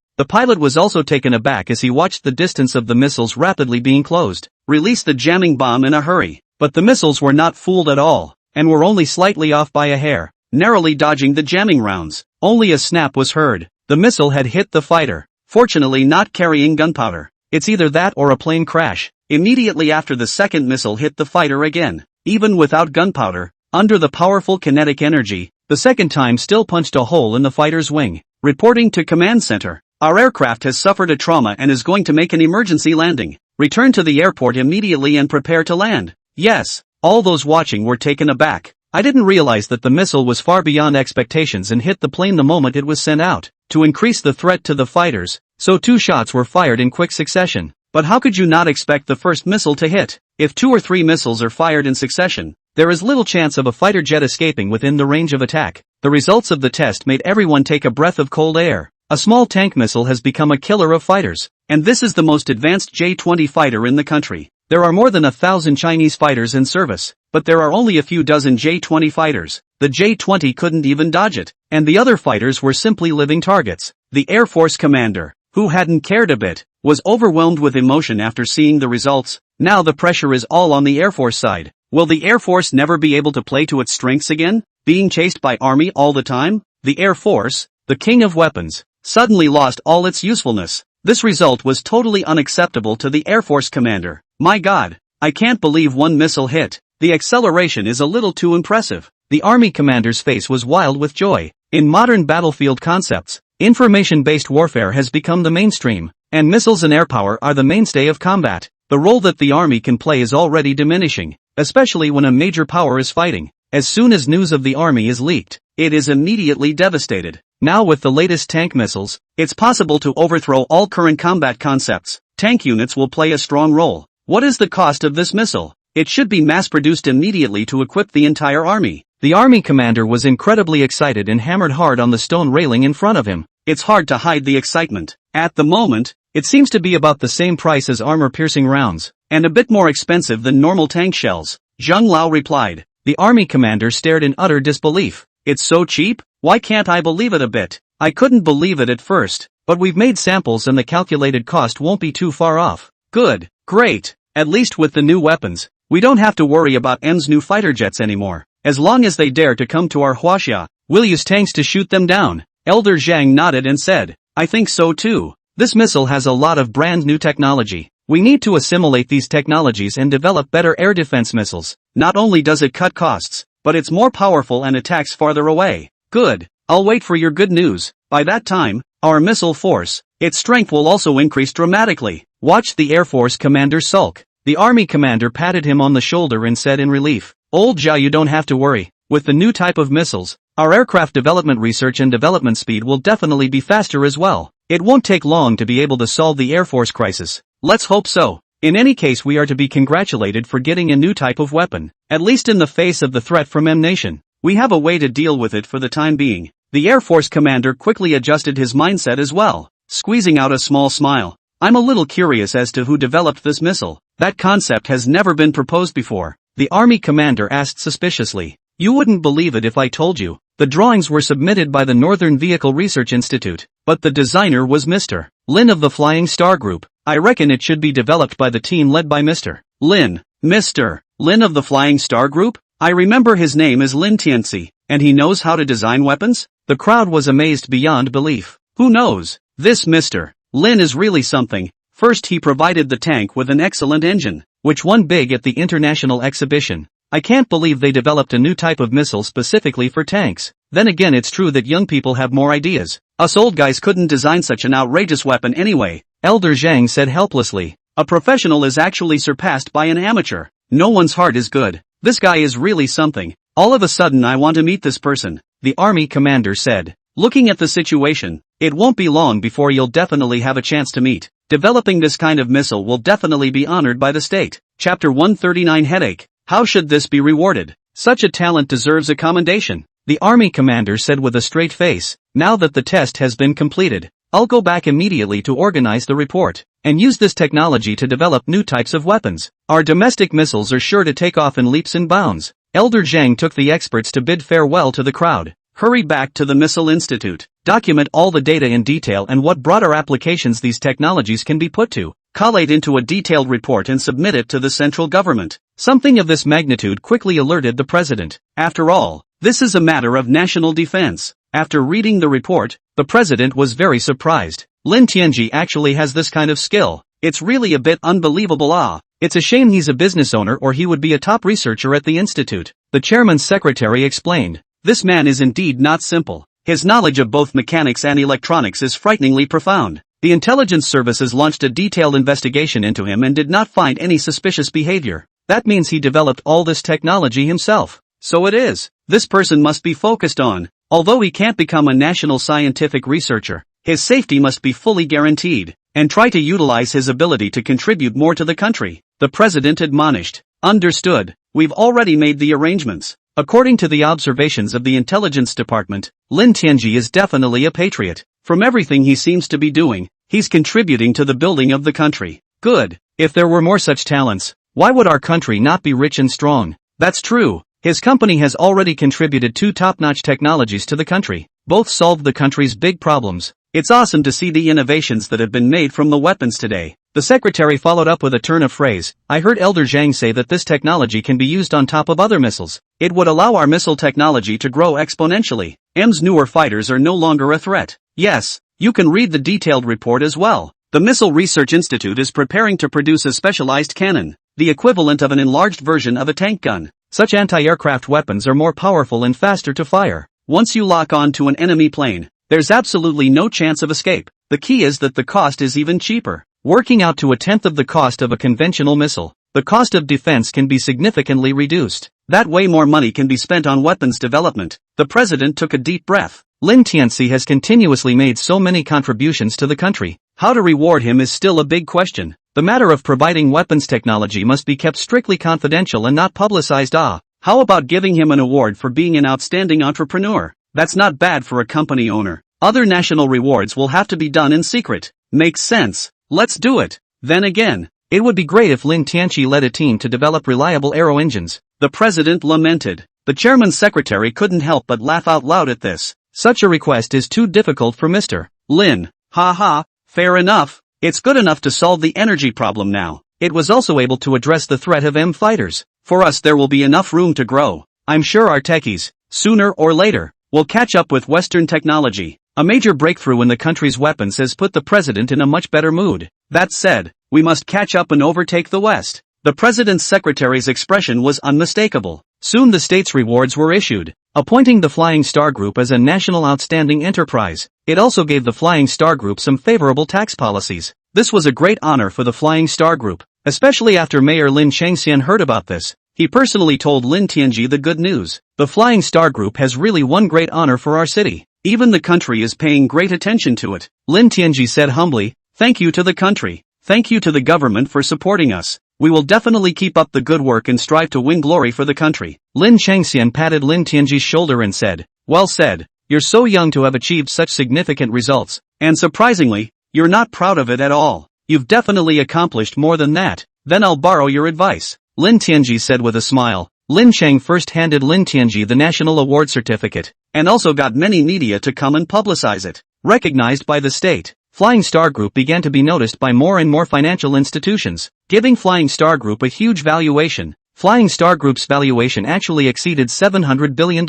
The pilot was also taken aback as he watched the distance of the missiles rapidly being closed. Release the jamming bomb in a hurry. But the missiles were not fooled at all, and were only slightly off by a hair, narrowly dodging the jamming rounds. Only a snap was heard. The missile had hit the fighter, fortunately not carrying gunpowder. It's either that or a plane crash. Immediately after the second missile hit the fighter again, even without gunpowder, under the powerful kinetic energy, the second time still punched a hole in the fighter's wing. Reporting to command center. Our aircraft has suffered a trauma and is going to make an emergency landing. Return to the airport immediately and prepare to land. Yes, all those watching were taken aback. I didn't realize that the missile was far beyond expectations and hit the plane the moment it was sent out, to increase the threat to the fighters, so 2 shots were fired in quick succession. But how could you not expect the first missile to hit? If 2 or 3 missiles are fired in succession, there is little chance of a fighter jet escaping within the range of attack. The results of the test made everyone take a breath of cold air. A small tank missile has become a killer of fighters, and this is the most advanced J-20 fighter in the country. There are more than 1,000 Chinese fighters in service, but there are only a few dozen J-20 fighters. The J-20 couldn't even dodge it, and the other fighters were simply living targets. The Air Force commander, who hadn't cared a bit, was overwhelmed with emotion after seeing the results. Now the pressure is all on the Air Force side. Will the Air Force never be able to play to its strengths again, being chased by Army all the time? The Air Force, the king of weapons, suddenly lost all its usefulness. This result was totally unacceptable to the Air Force commander. My God, I can't believe 1 missile hit. The acceleration is a little too impressive. The Army commander's face was wild with joy. In modern battlefield concepts, information-based warfare has become the mainstream, and missiles and air power are the mainstay of combat. The role that the Army can play is already diminishing, especially when a major power is fighting. As soon as news of the Army is leaked, it is immediately devastated. Now with the latest tank missiles, it's possible to overthrow all current combat concepts. Tank units will play a strong role. What is the cost of this missile? It should be mass-produced immediately to equip the entire army. The army commander was incredibly excited and hammered hard on the stone railing in front of him. It's hard to hide the excitement. At the moment, it seems to be about the same price as armor-piercing rounds, and a bit more expensive than normal tank shells. Zhang Lao replied. The army commander stared in utter disbelief. It's so cheap? Why can't I believe it a bit? I couldn't believe it at first, but we've made samples and the calculated cost won't be too far off. Good, great. At least with the new weapons, We don't have to worry about M's new fighter jets anymore. As long as they dare to come to our Huaxia, we'll use tanks to shoot them down. Elder Zhang nodded and said, I think so too. This missile has a lot of brand new technology. We need to assimilate these technologies and develop better air defense missiles. Not only does it cut costs, but it's more powerful and attacks farther away. Good. I'll wait for your good news. By that time, our missile force, its strength will also increase dramatically. Watched the Air Force commander sulk. The army commander patted him on the shoulder and said in relief, Old Zhao, you don't have to worry. With the new type of missiles, our aircraft development research and development speed will definitely be faster as well. It won't take long to be able to solve the Air Force crisis. Let's hope so. In any case, we are to be congratulated for getting a new type of weapon, at least in the face of the threat from M Nation. We have a way to deal with it for the time being. The Air Force commander quickly adjusted his mindset as well, squeezing out a small smile. I'm a little curious as to who developed this missile. That concept has never been proposed before. The army commander asked suspiciously. You wouldn't believe it if I told you. The drawings were submitted by the Northern Vehicle Research Institute, but the designer was Mr. Lin of the Flying Star Group. I reckon it should be developed by the team led by Mr. Lin. Mr. Lin of the Flying Star Group? I remember his name is Lin Tianxi, and he knows how to design weapons? The crowd was amazed beyond belief. Who knows? This Mr. Lin is really something. First he provided the tank with an excellent engine, which won big at the international exhibition. I can't believe they developed a new type of missile specifically for tanks. Then again, it's true that young people have more ideas. Us old guys couldn't design such an outrageous weapon anyway, Elder Zhang said helplessly. A professional is actually surpassed by an amateur. No one's heart is good. This guy is really something. All of a sudden I want to meet this person, the army commander said. Looking at the situation, it won't be long before you'll definitely have a chance to meet. Developing this kind of missile will definitely be honored by the state. Chapter 139 Headache. How should this be rewarded? Such a talent deserves a commendation, the army commander said with a straight face. Now that the test has been completed, I'll go back immediately to organize the report, and use this technology to develop new types of weapons. Our domestic missiles are sure to take off in leaps and bounds. Elder Zhang took the experts to bid farewell to the crowd. Hurry back to the Missile Institute. Document all the data in detail and what broader applications these technologies can be put to. Collate into a detailed report and submit it to the central government. Something of this magnitude quickly alerted the president. After all, this is a matter of national defense. After reading the report, the president was very surprised. Lin Tianji actually has this kind of skill. It's really a bit unbelievable. It's a shame he's a business owner, or he would be a top researcher at the institute. The chairman's secretary explained. This man is indeed not simple. His knowledge of both mechanics and electronics is frighteningly profound. The intelligence services launched a detailed investigation into him and did not find any suspicious behavior. That means he developed all this technology himself. So it is. This person must be focused on. Although he can't become a national scientific researcher, his safety must be fully guaranteed, and try to utilize his ability to contribute more to the country, the president admonished. Understood. We've already made the arrangements. According to the observations of the intelligence department, Lin Tianji is definitely a patriot. From everything he seems to be doing, he's contributing to the building of the country. Good. If there were more such talents, why would our country not be rich and strong? That's true. His company has already contributed 2 top-notch technologies to the country. Both solved the country's big problems. It's awesome to see the innovations that have been made from the weapons today. The secretary followed up with a turn of phrase. I heard Elder Zhang say that this technology can be used on top of other missiles. It would allow our missile technology to grow exponentially. M's newer fighters are no longer a threat. Yes, you can read the detailed report as well. The Missile Research Institute is preparing to produce a specialized cannon, the equivalent of an enlarged version of a tank gun. Such anti-aircraft weapons are more powerful and faster to fire. Once you lock on to an enemy plane, there's absolutely no chance of escape. The key is that the cost is even cheaper, working out to 1/10 of the cost of a conventional missile. The cost of defense can be significantly reduced. That way more money can be spent on weapons development. The president took a deep breath. Lin Tianxi has continuously made so many contributions to the country. How to reward him is still a big question. The matter of providing weapons technology must be kept strictly confidential and not publicized. How about giving him an award for being an outstanding entrepreneur? That's not bad for a company owner. Other national rewards will have to be done in secret. Makes sense. Let's do it. Then again, it would be great if Lin Tianxi led a team to develop reliable aero engines. The president lamented. The chairman's secretary couldn't help but laugh out loud at this. Such a request is too difficult for Mr. Lin. Haha, fair enough. It's good enough to solve the energy problem now. it was also able to address the threat of M fighters. For us there will be enough room to grow. I'm sure our techies, sooner or later, will catch up with Western technology. A major breakthrough in the country's weapons has put the president in a much better mood. That said, we must catch up and overtake the West. The president's secretary's expression was unmistakable. Soon the state's rewards were issued, appointing the Flying Star Group as a national outstanding enterprise. It also gave the Flying Star Group some favorable tax policies. This was a great honor for the Flying Star Group, especially after Mayor Lin Changxian heard about this. He personally told Lin Tianji the good news. The Flying Star Group has really won great honor for our city. Even the country is paying great attention to it. Lin Tianji said humbly, "Thank you to the country. Thank you to the government for supporting us. We will definitely keep up the good work and strive to win glory for the country." Lin Changxian patted Lin Tianji's shoulder and said, "Well said. You're so young to have achieved such significant results, and surprisingly, you're not proud of it at all. You've definitely accomplished more than that. Then I'll borrow your advice," Lin Tianji said with a smile. Lin Chang first handed Lin Tianji the National Award Certificate, and also got many media to come and publicize it. Recognized by the state, Flying Star Group began to be noticed by more and more financial institutions, giving Flying Star Group a huge valuation. Flying Star Group's valuation actually exceeded $700 billion.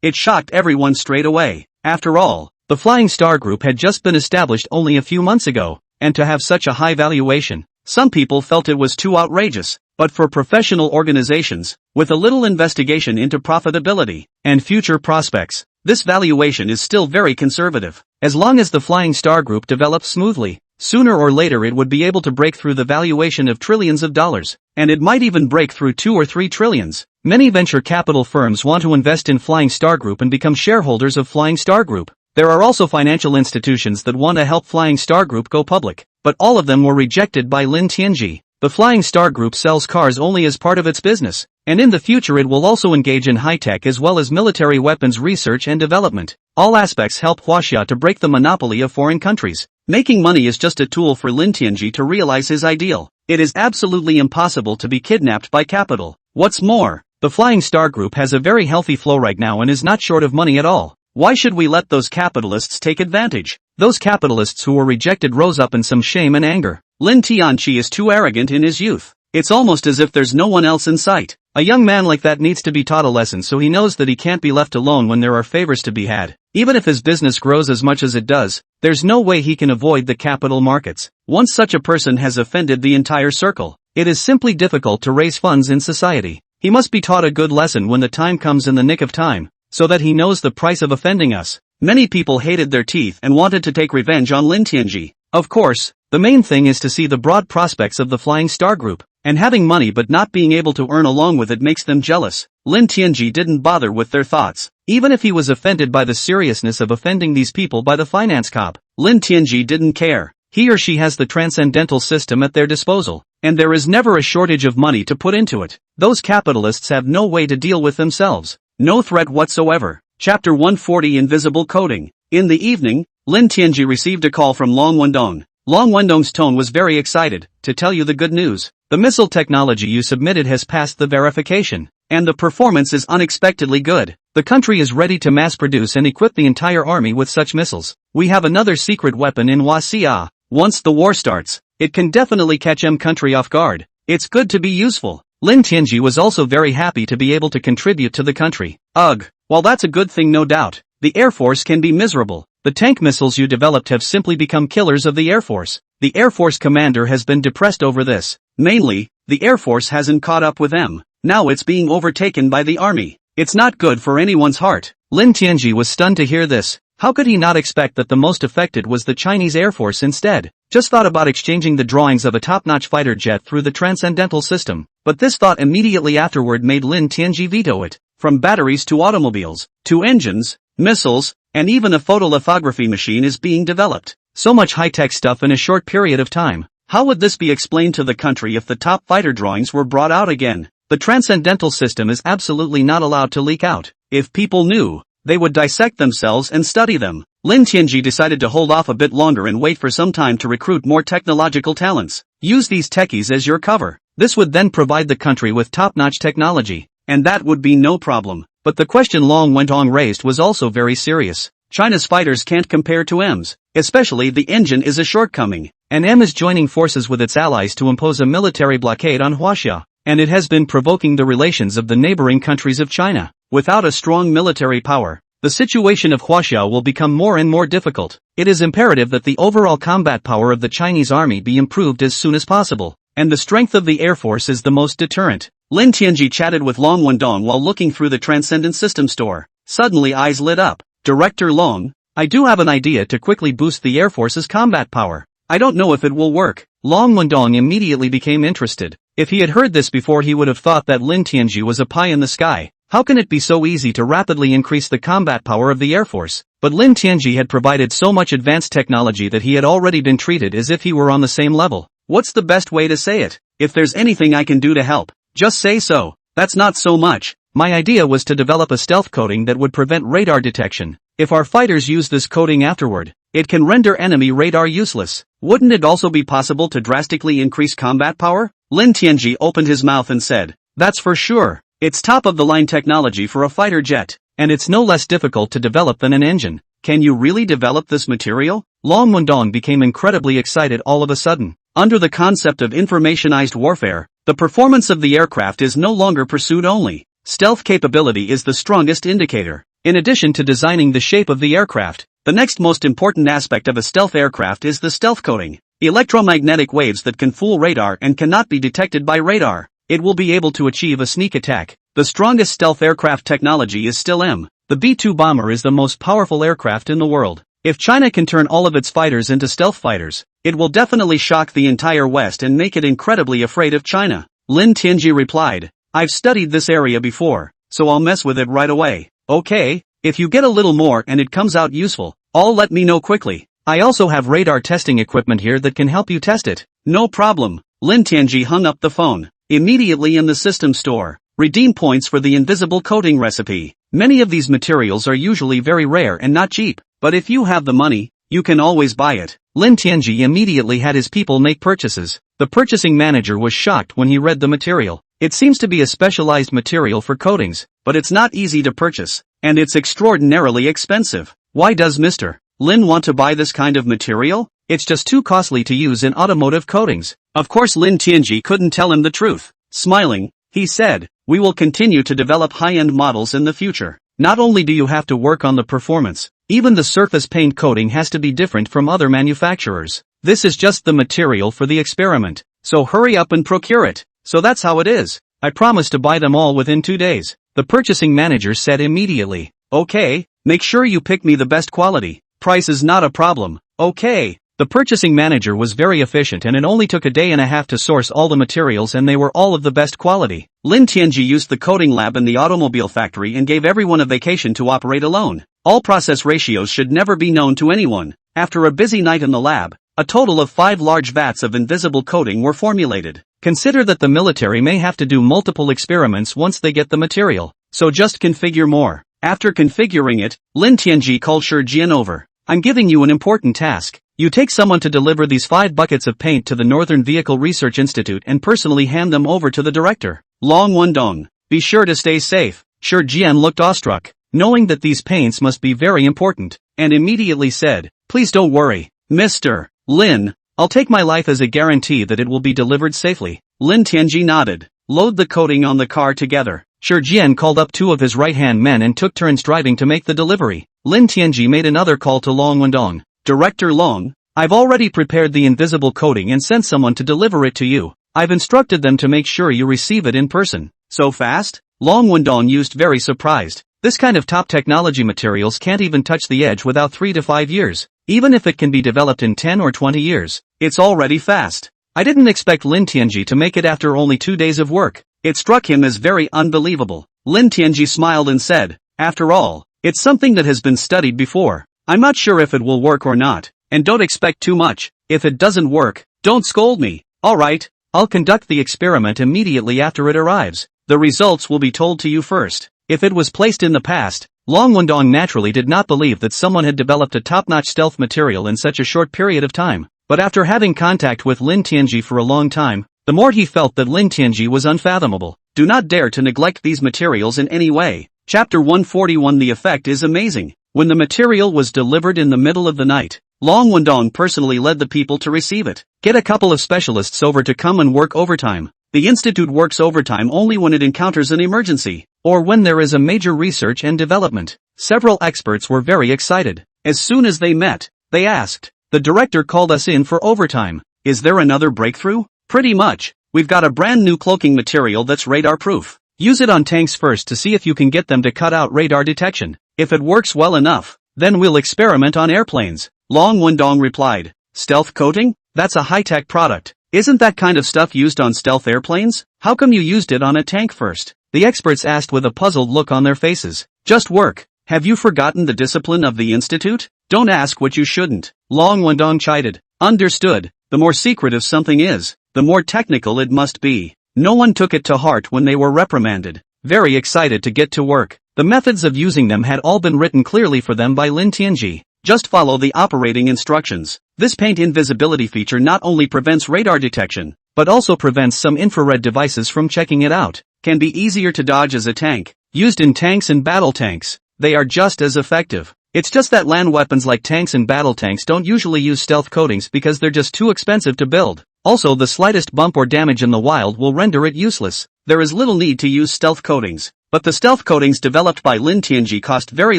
It shocked everyone straight away. After all, the Flying Star Group had just been established only a few months ago, and to have such a high valuation, some people felt it was too outrageous. But for professional organizations, with a little investigation into profitability and future prospects, this valuation is still very conservative. As long as the Flying Star Group develops smoothly, sooner or later it would be able to break through the valuation of trillions of dollars, and it might even break through 2 or 3 trillions. Many venture capital firms want to invest in Flying Star Group and become shareholders of Flying Star Group. There are also financial institutions that want to help Flying Star Group go public, but all of them were rejected by Lin Tianji. The Flying Star Group sells cars only as part of its business, and in the future it will also engage in high-tech as well as military weapons research and development. All aspects help Huaxia to break the monopoly of foreign countries. Making money is just a tool for Lin Tianji to realize his ideal. It is absolutely impossible to be kidnapped by capital. What's more, the Flying Star Group has a very healthy flow right now and is not short of money at all. Why should we let those capitalists take advantage? Those capitalists who were rejected rose up in some shame and anger. Lin Tianji is too arrogant in his youth. It's almost as if there's no one else in sight. A young man like that needs to be taught a lesson so he knows that he can't be left alone when there are favors to be had. Even if his business grows as much as it does, there's no way he can avoid the capital markets. Once such a person has offended the entire circle, it is simply difficult to raise funds in society. He must be taught a good lesson when the time comes in the nick of time, so that he knows the price of offending us. Many people hated their teeth and wanted to take revenge on Lin Tianji. Of course, the main thing is to see the broad prospects of the Flying Star Group, and having money but not being able to earn along with it makes them jealous. Lin Tianji didn't bother with their thoughts, even if he was offended by the seriousness of offending these people by the finance cop. Lin Tianji didn't care. He or she has the transcendental system at their disposal, and there is never a shortage of money to put into it. Those capitalists have no way to deal with themselves. No threat whatsoever. Chapter 140 Invisible Coding. In the evening, Lin Tianji received a call from Long Wendong. Long Wendong's tone was very excited. "To tell you the good news, the missile technology you submitted has passed the verification, and the performance is unexpectedly good. The country is ready to mass produce and equip the entire army with such missiles. We have another secret weapon in Huaxia. Once the war starts, it can definitely catch M country off guard. It's good to be useful." Lin Tianji was also very happy to be able to contribute to the country. Ugh, while that's a good thing no doubt, the Air Force can be miserable. The tank missiles you developed have simply become killers of the Air Force. The Air Force commander has been depressed over this. Mainly, the Air Force hasn't caught up with them. Now it's being overtaken by the army. It's not good for anyone's heart. Lin Tianji was stunned to hear this. How could he not expect that the most affected was the Chinese Air Force instead? Just thought about exchanging the drawings of a top-notch fighter jet through the transcendental system, but this thought immediately afterward made Lin Tianji veto it. From batteries to automobiles, to engines, missiles, and even a photolithography machine is being developed. So much high-tech stuff in a short period of time. How would this be explained to the country if the top fighter drawings were brought out again? The transcendental system is absolutely not allowed to leak out. If people knew, they would dissect themselves and study them. Lin Tianji decided to hold off a bit longer and wait for some time to recruit more technological talents. Use these techies as your cover. This would then provide the country with top-notch technology, and that would be no problem. But the question Long Wendong raised was also very serious. China's fighters can't compare to M's, especially the engine is a shortcoming, and M is joining forces with its allies to impose a military blockade on Huaxia, and it has been provoking the relations of the neighboring countries of China. Without a strong military power, the situation of Huaxia will become more and more difficult. It is imperative that the overall combat power of the Chinese army be improved as soon as possible, and the strength of the Air Force is the most deterrent. Lin Tianji chatted with Long Wendong while looking through the Transcendent System store. Suddenly eyes lit up. Director Long, I do have an idea to quickly boost the Air Force's combat power. I don't know if it will work. Long Wendong immediately became interested. If he had heard this before, he would have thought that Lin Tianji was a pie in the sky. How can it be so easy to rapidly increase the combat power of the Air Force? But Lin Tianji had provided so much advanced technology that he had already been treated as if he were on the same level. What's the best way to say it? If there's anything I can do to help, just say so. That's not so much. My idea was to develop a stealth coating that would prevent radar detection. If our fighters use this coating afterward, it can render enemy radar useless. Wouldn't it also be possible to drastically increase combat power? Lin Tianji opened his mouth and said, that's for sure. It's top-of-the-line technology for a fighter jet, and it's no less difficult to develop than an engine. Can you really develop this material? Long Wendong became incredibly excited all of a sudden. Under the concept of informationized warfare, the performance of the aircraft is no longer pursued only. Stealth capability is the strongest indicator. In addition to designing the shape of the aircraft, the next most important aspect of a stealth aircraft is the stealth coating. Electromagnetic waves that can fool radar and cannot be detected by radar. It will be able to achieve a sneak attack. The strongest stealth aircraft technology is still M. The B-2 bomber is the most powerful aircraft in the world. If China can turn all of its fighters into stealth fighters, it will definitely shock the entire West and make it incredibly afraid of China. Lin Tianji replied, I've studied this area before, so I'll mess with it right away. Okay, if you get a little more and it comes out useful, all let me know quickly. I also have radar testing equipment here that can help you test it. No problem. Lin Tianji hung up the phone. Immediately in the system store, redeem points for the invisible coating recipe. Many of these materials are usually very rare and not cheap, but if you have the money, you can always buy it. Lin Tianji immediately had his people make purchases. The purchasing manager was shocked when he read the material. It seems to be a specialized material for coatings, but it's not easy to purchase, and it's extraordinarily expensive. Why does Mr. Lin want to buy this kind of material? It's just too costly to use in automotive coatings. Of course Lin Tianji couldn't tell him the truth. Smiling, he said, we will continue to develop high-end models in the future. Not only do you have to work on the performance, even the surface paint coating has to be different from other manufacturers. This is just the material for the experiment, so hurry up and procure it. So that's how it is. I promise to buy them all within 2 days. The purchasing manager said immediately. Okay, make sure you pick me the best quality. Price is not a problem. Okay. The purchasing manager was very efficient and it only took a day and a half to source all the materials and they were all of the best quality. Lin Tianji used the coating lab in the automobile factory and gave everyone a vacation to operate alone. All process ratios should never be known to anyone. After a busy night in the lab, a total of 5 large vats of invisible coating were formulated. Consider that the military may have to do multiple experiments once they get the material, so just configure more. After configuring it, Lin Tianji called Shi Jian over. I'm giving you an important task. You take someone to deliver these 5 buckets of paint to the Northern Vehicle Research Institute and personally hand them over to the director. Long Wendong, be sure to stay safe. Shi Jian looked awestruck, knowing that these paints must be very important, and immediately said, please don't worry, Mr. Lin, I'll take my life as a guarantee that it will be delivered safely. Lin Tianji nodded. Load the coating on the car together. Shi Jian called up 2 of his right-hand men and took turns driving to make the delivery. Lin Tianji made another call to Long Wendong. Director Long, I've already prepared the invisible coating and sent someone to deliver it to you. I've instructed them to make sure you receive it in person. So fast? Long Wendong used very surprised. This kind of top technology materials can't even touch the edge without 3 to 5 years. Even if it can be developed in 10 or 20 years, it's already fast. I didn't expect Lin Tianji to make it after only 2 days of work. It struck him as very unbelievable. Lin Tianji smiled and said, after all, it's something that has been studied before. I'm not sure if it will work or not, and don't expect too much. If it doesn't work, don't scold me. Alright, I'll conduct the experiment immediately after it arrives. The results will be told to you first. If it was placed in the past, Long Wendong naturally did not believe that someone had developed a top-notch stealth material in such a short period of time. But after having contact with Lin Tianji for a long time, the more he felt that Lin Tianji was unfathomable. Do not dare to neglect these materials in any way. Chapter 141. The effect is amazing. When the material was delivered in the middle of the night, Long Wendong personally led the people to receive it. Get a couple of specialists over to come and work overtime. The institute works overtime only when it encounters an emergency, or when there is a major research and development. Several experts were very excited. As soon as they met, they asked, "The director called us in for overtime. Is there another breakthrough?" "Pretty much. We've got a brand new cloaking material that's radar proof. Use it on tanks first to see if you can get them to cut out radar detection. If it works well enough, then we'll experiment on airplanes." Long Wendong replied, "Stealth coating? That's a high-tech product. Isn't that kind of stuff used on stealth airplanes? How come you used it on a tank first?" The experts asked with a puzzled look on their faces. "Just work. Have you forgotten the discipline of the institute? Don't ask what you shouldn't." Long Wendong chided. "Understood. The more secretive something is, the more technical it must be." No one took it to heart when they were reprimanded. Very excited to get to work. The methods of using them had all been written clearly for them by Lin Tianji. Just follow the operating instructions. This paint invisibility feature not only prevents radar detection, but also prevents some infrared devices from checking it out. Can be easier to dodge as a tank. Used in tanks and battle tanks, they are just as effective. It's just that land weapons like tanks and battle tanks don't usually use stealth coatings because they're just too expensive to build. Also, the slightest bump or damage in the wild will render it useless. There is little need to use stealth coatings. But the stealth coatings developed by Lin Tianji cost very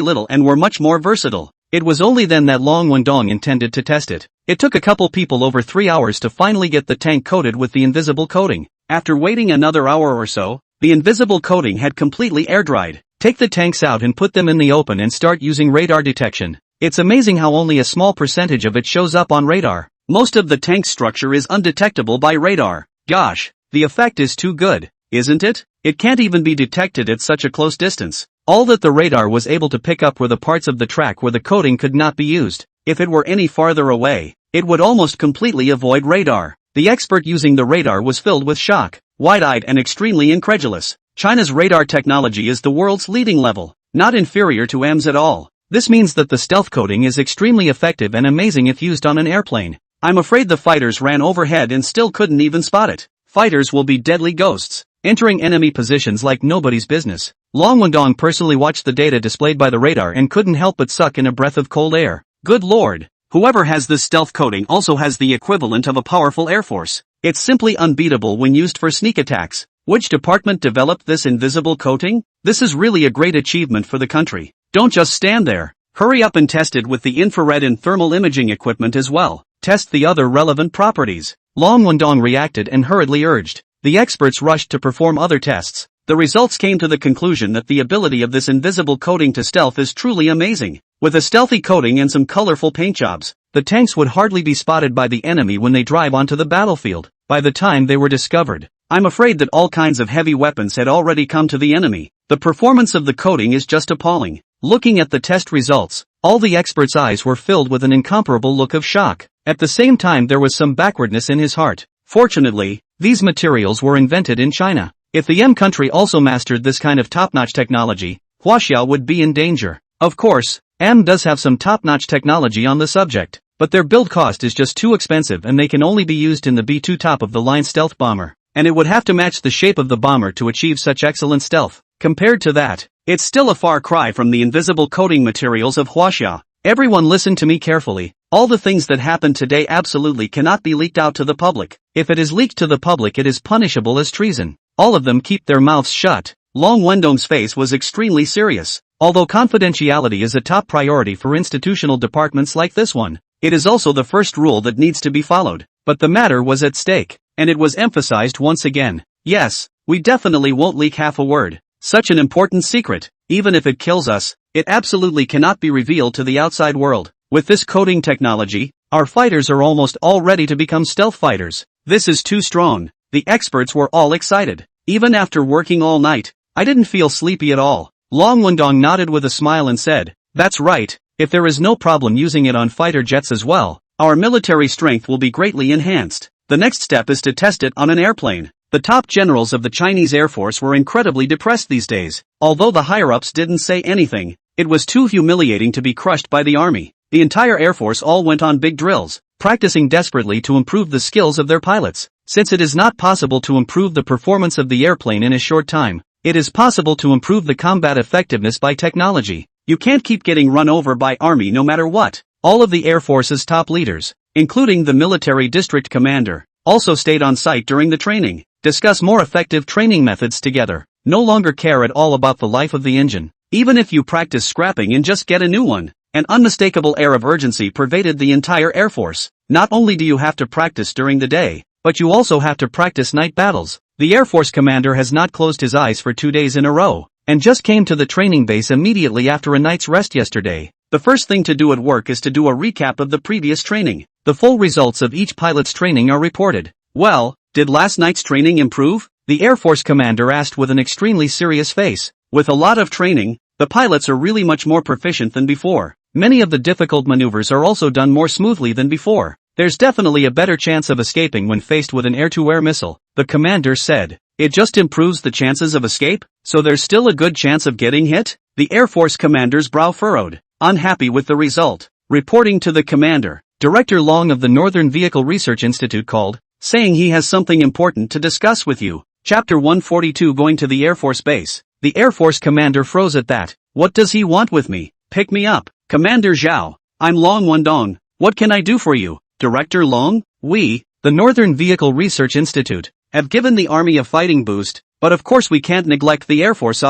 little and were much more versatile. It was only then that Long Wendong intended to test it. It took a couple people over 3 hours to finally get the tank coated with the invisible coating. After waiting another hour or so, the invisible coating had completely air-dried. Take the tanks out and put them in the open and start using radar detection. It's amazing how only a small percentage of it shows up on radar. Most of the tank structure is undetectable by radar. Gosh, the effect is too good, isn't it? It can't even be detected at such a close distance. All that the radar was able to pick up were the parts of the track where the coating could not be used. If it were any farther away, it would almost completely avoid radar. The expert using the radar was filled with shock, wide-eyed and extremely incredulous. China's radar technology is the world's leading level, not inferior to M's at all. This means that the stealth coating is extremely effective and amazing if used on an airplane. I'm afraid the fighters ran overhead and still couldn't even spot it. Fighters will be deadly ghosts, entering enemy positions like nobody's business. Long Wendong personally watched the data displayed by the radar and couldn't help but suck in a breath of cold air. Good lord, whoever has this stealth coating also has the equivalent of a powerful air force. It's simply unbeatable when used for sneak attacks. Which department developed this invisible coating? This is really a great achievement for the country. Don't just stand there. Hurry up and test it with the infrared and thermal imaging equipment as well. Test the other relevant properties. Long Wendong reacted and hurriedly urged. The experts rushed to perform other tests. The results came to the conclusion that the ability of this invisible coating to stealth is truly amazing. With a stealthy coating and some colorful paint jobs, the tanks would hardly be spotted by the enemy when they drive onto the battlefield. By the time they were discovered, I'm afraid that all kinds of heavy weapons had already come to the enemy. The performance of the coating is just appalling. Looking at the test results, all the experts' eyes were filled with an incomparable look of shock. At the same time there was some backwardness in his heart. Fortunately, these materials were invented in China. If the M country also mastered this kind of top-notch technology, Huaxia would be in danger. Of course, M does have some top-notch technology on the subject, but their build cost is just too expensive and they can only be used in the B-2 top-of-the-line stealth bomber. And it would have to match the shape of the bomber to achieve such excellent stealth. Compared to that, it's still a far cry from the invisible coating materials of Huaxia. Everyone listen to me carefully. All the things that happened today absolutely cannot be leaked out to the public. If it is leaked to the public it is punishable as treason. All of them keep their mouths shut. Long Wendong's face was extremely serious. Although confidentiality is a top priority for institutional departments like this one, it is also the first rule that needs to be followed. But the matter was at stake, and it was emphasized once again. Yes, we definitely won't leak half a word. Such an important secret, even if it kills us, it absolutely cannot be revealed to the outside world. With this coating technology, our fighters are almost all ready to become stealth fighters. This is too strong. The experts were all excited. Even after working all night, I didn't feel sleepy at all. Long Wendong nodded with a smile and said, "That's right, if there is no problem using it on fighter jets as well, our military strength will be greatly enhanced. The next step is to test it on an airplane." The top generals of the Chinese Air Force were incredibly depressed these days. Although the higher-ups didn't say anything, it was too humiliating to be crushed by the army. The entire Air Force all went on big drills, practicing desperately to improve the skills of their pilots. Since it is not possible to improve the performance of the airplane in a short time, it is possible to improve the combat effectiveness by technology. You can't keep getting run over by army no matter what. All of the Air Force's top leaders, including the military district commander, also stayed on site during the training, discuss more effective training methods together, no longer care at all about the life of the engine. Even if you practice scrapping and just get a new one. An unmistakable air of urgency pervaded the entire Air Force. Not only do you have to practice during the day, but you also have to practice night battles. The Air Force commander has not closed his eyes for 2 days in a row, and just came to the training base immediately after a night's rest yesterday. The first thing to do at work is to do a recap of the previous training. The full results of each pilot's training are reported. Well, did last night's training improve? The Air Force commander asked with an extremely serious face. With a lot of training, the pilots are really much more proficient than before. Many of the difficult maneuvers are also done more smoothly than before. There's definitely a better chance of escaping when faced with an air-to-air missile, the commander said. It just improves the chances of escape, so there's still a good chance of getting hit? The Air Force commander's brow furrowed, unhappy with the result. Reporting to the commander, Director Long of the Northern Vehicle Research Institute called, saying he has something important to discuss with you. Chapter 142 Going to the Air Force Base. The Air Force commander froze at that. What does he want with me? Pick me up. Commander Zhao, I'm Long Wendong. What can I do for you? Director Long, we, the Northern Vehicle Research Institute, have given the Army a fighting boost, but of course we can't neglect the Air Force.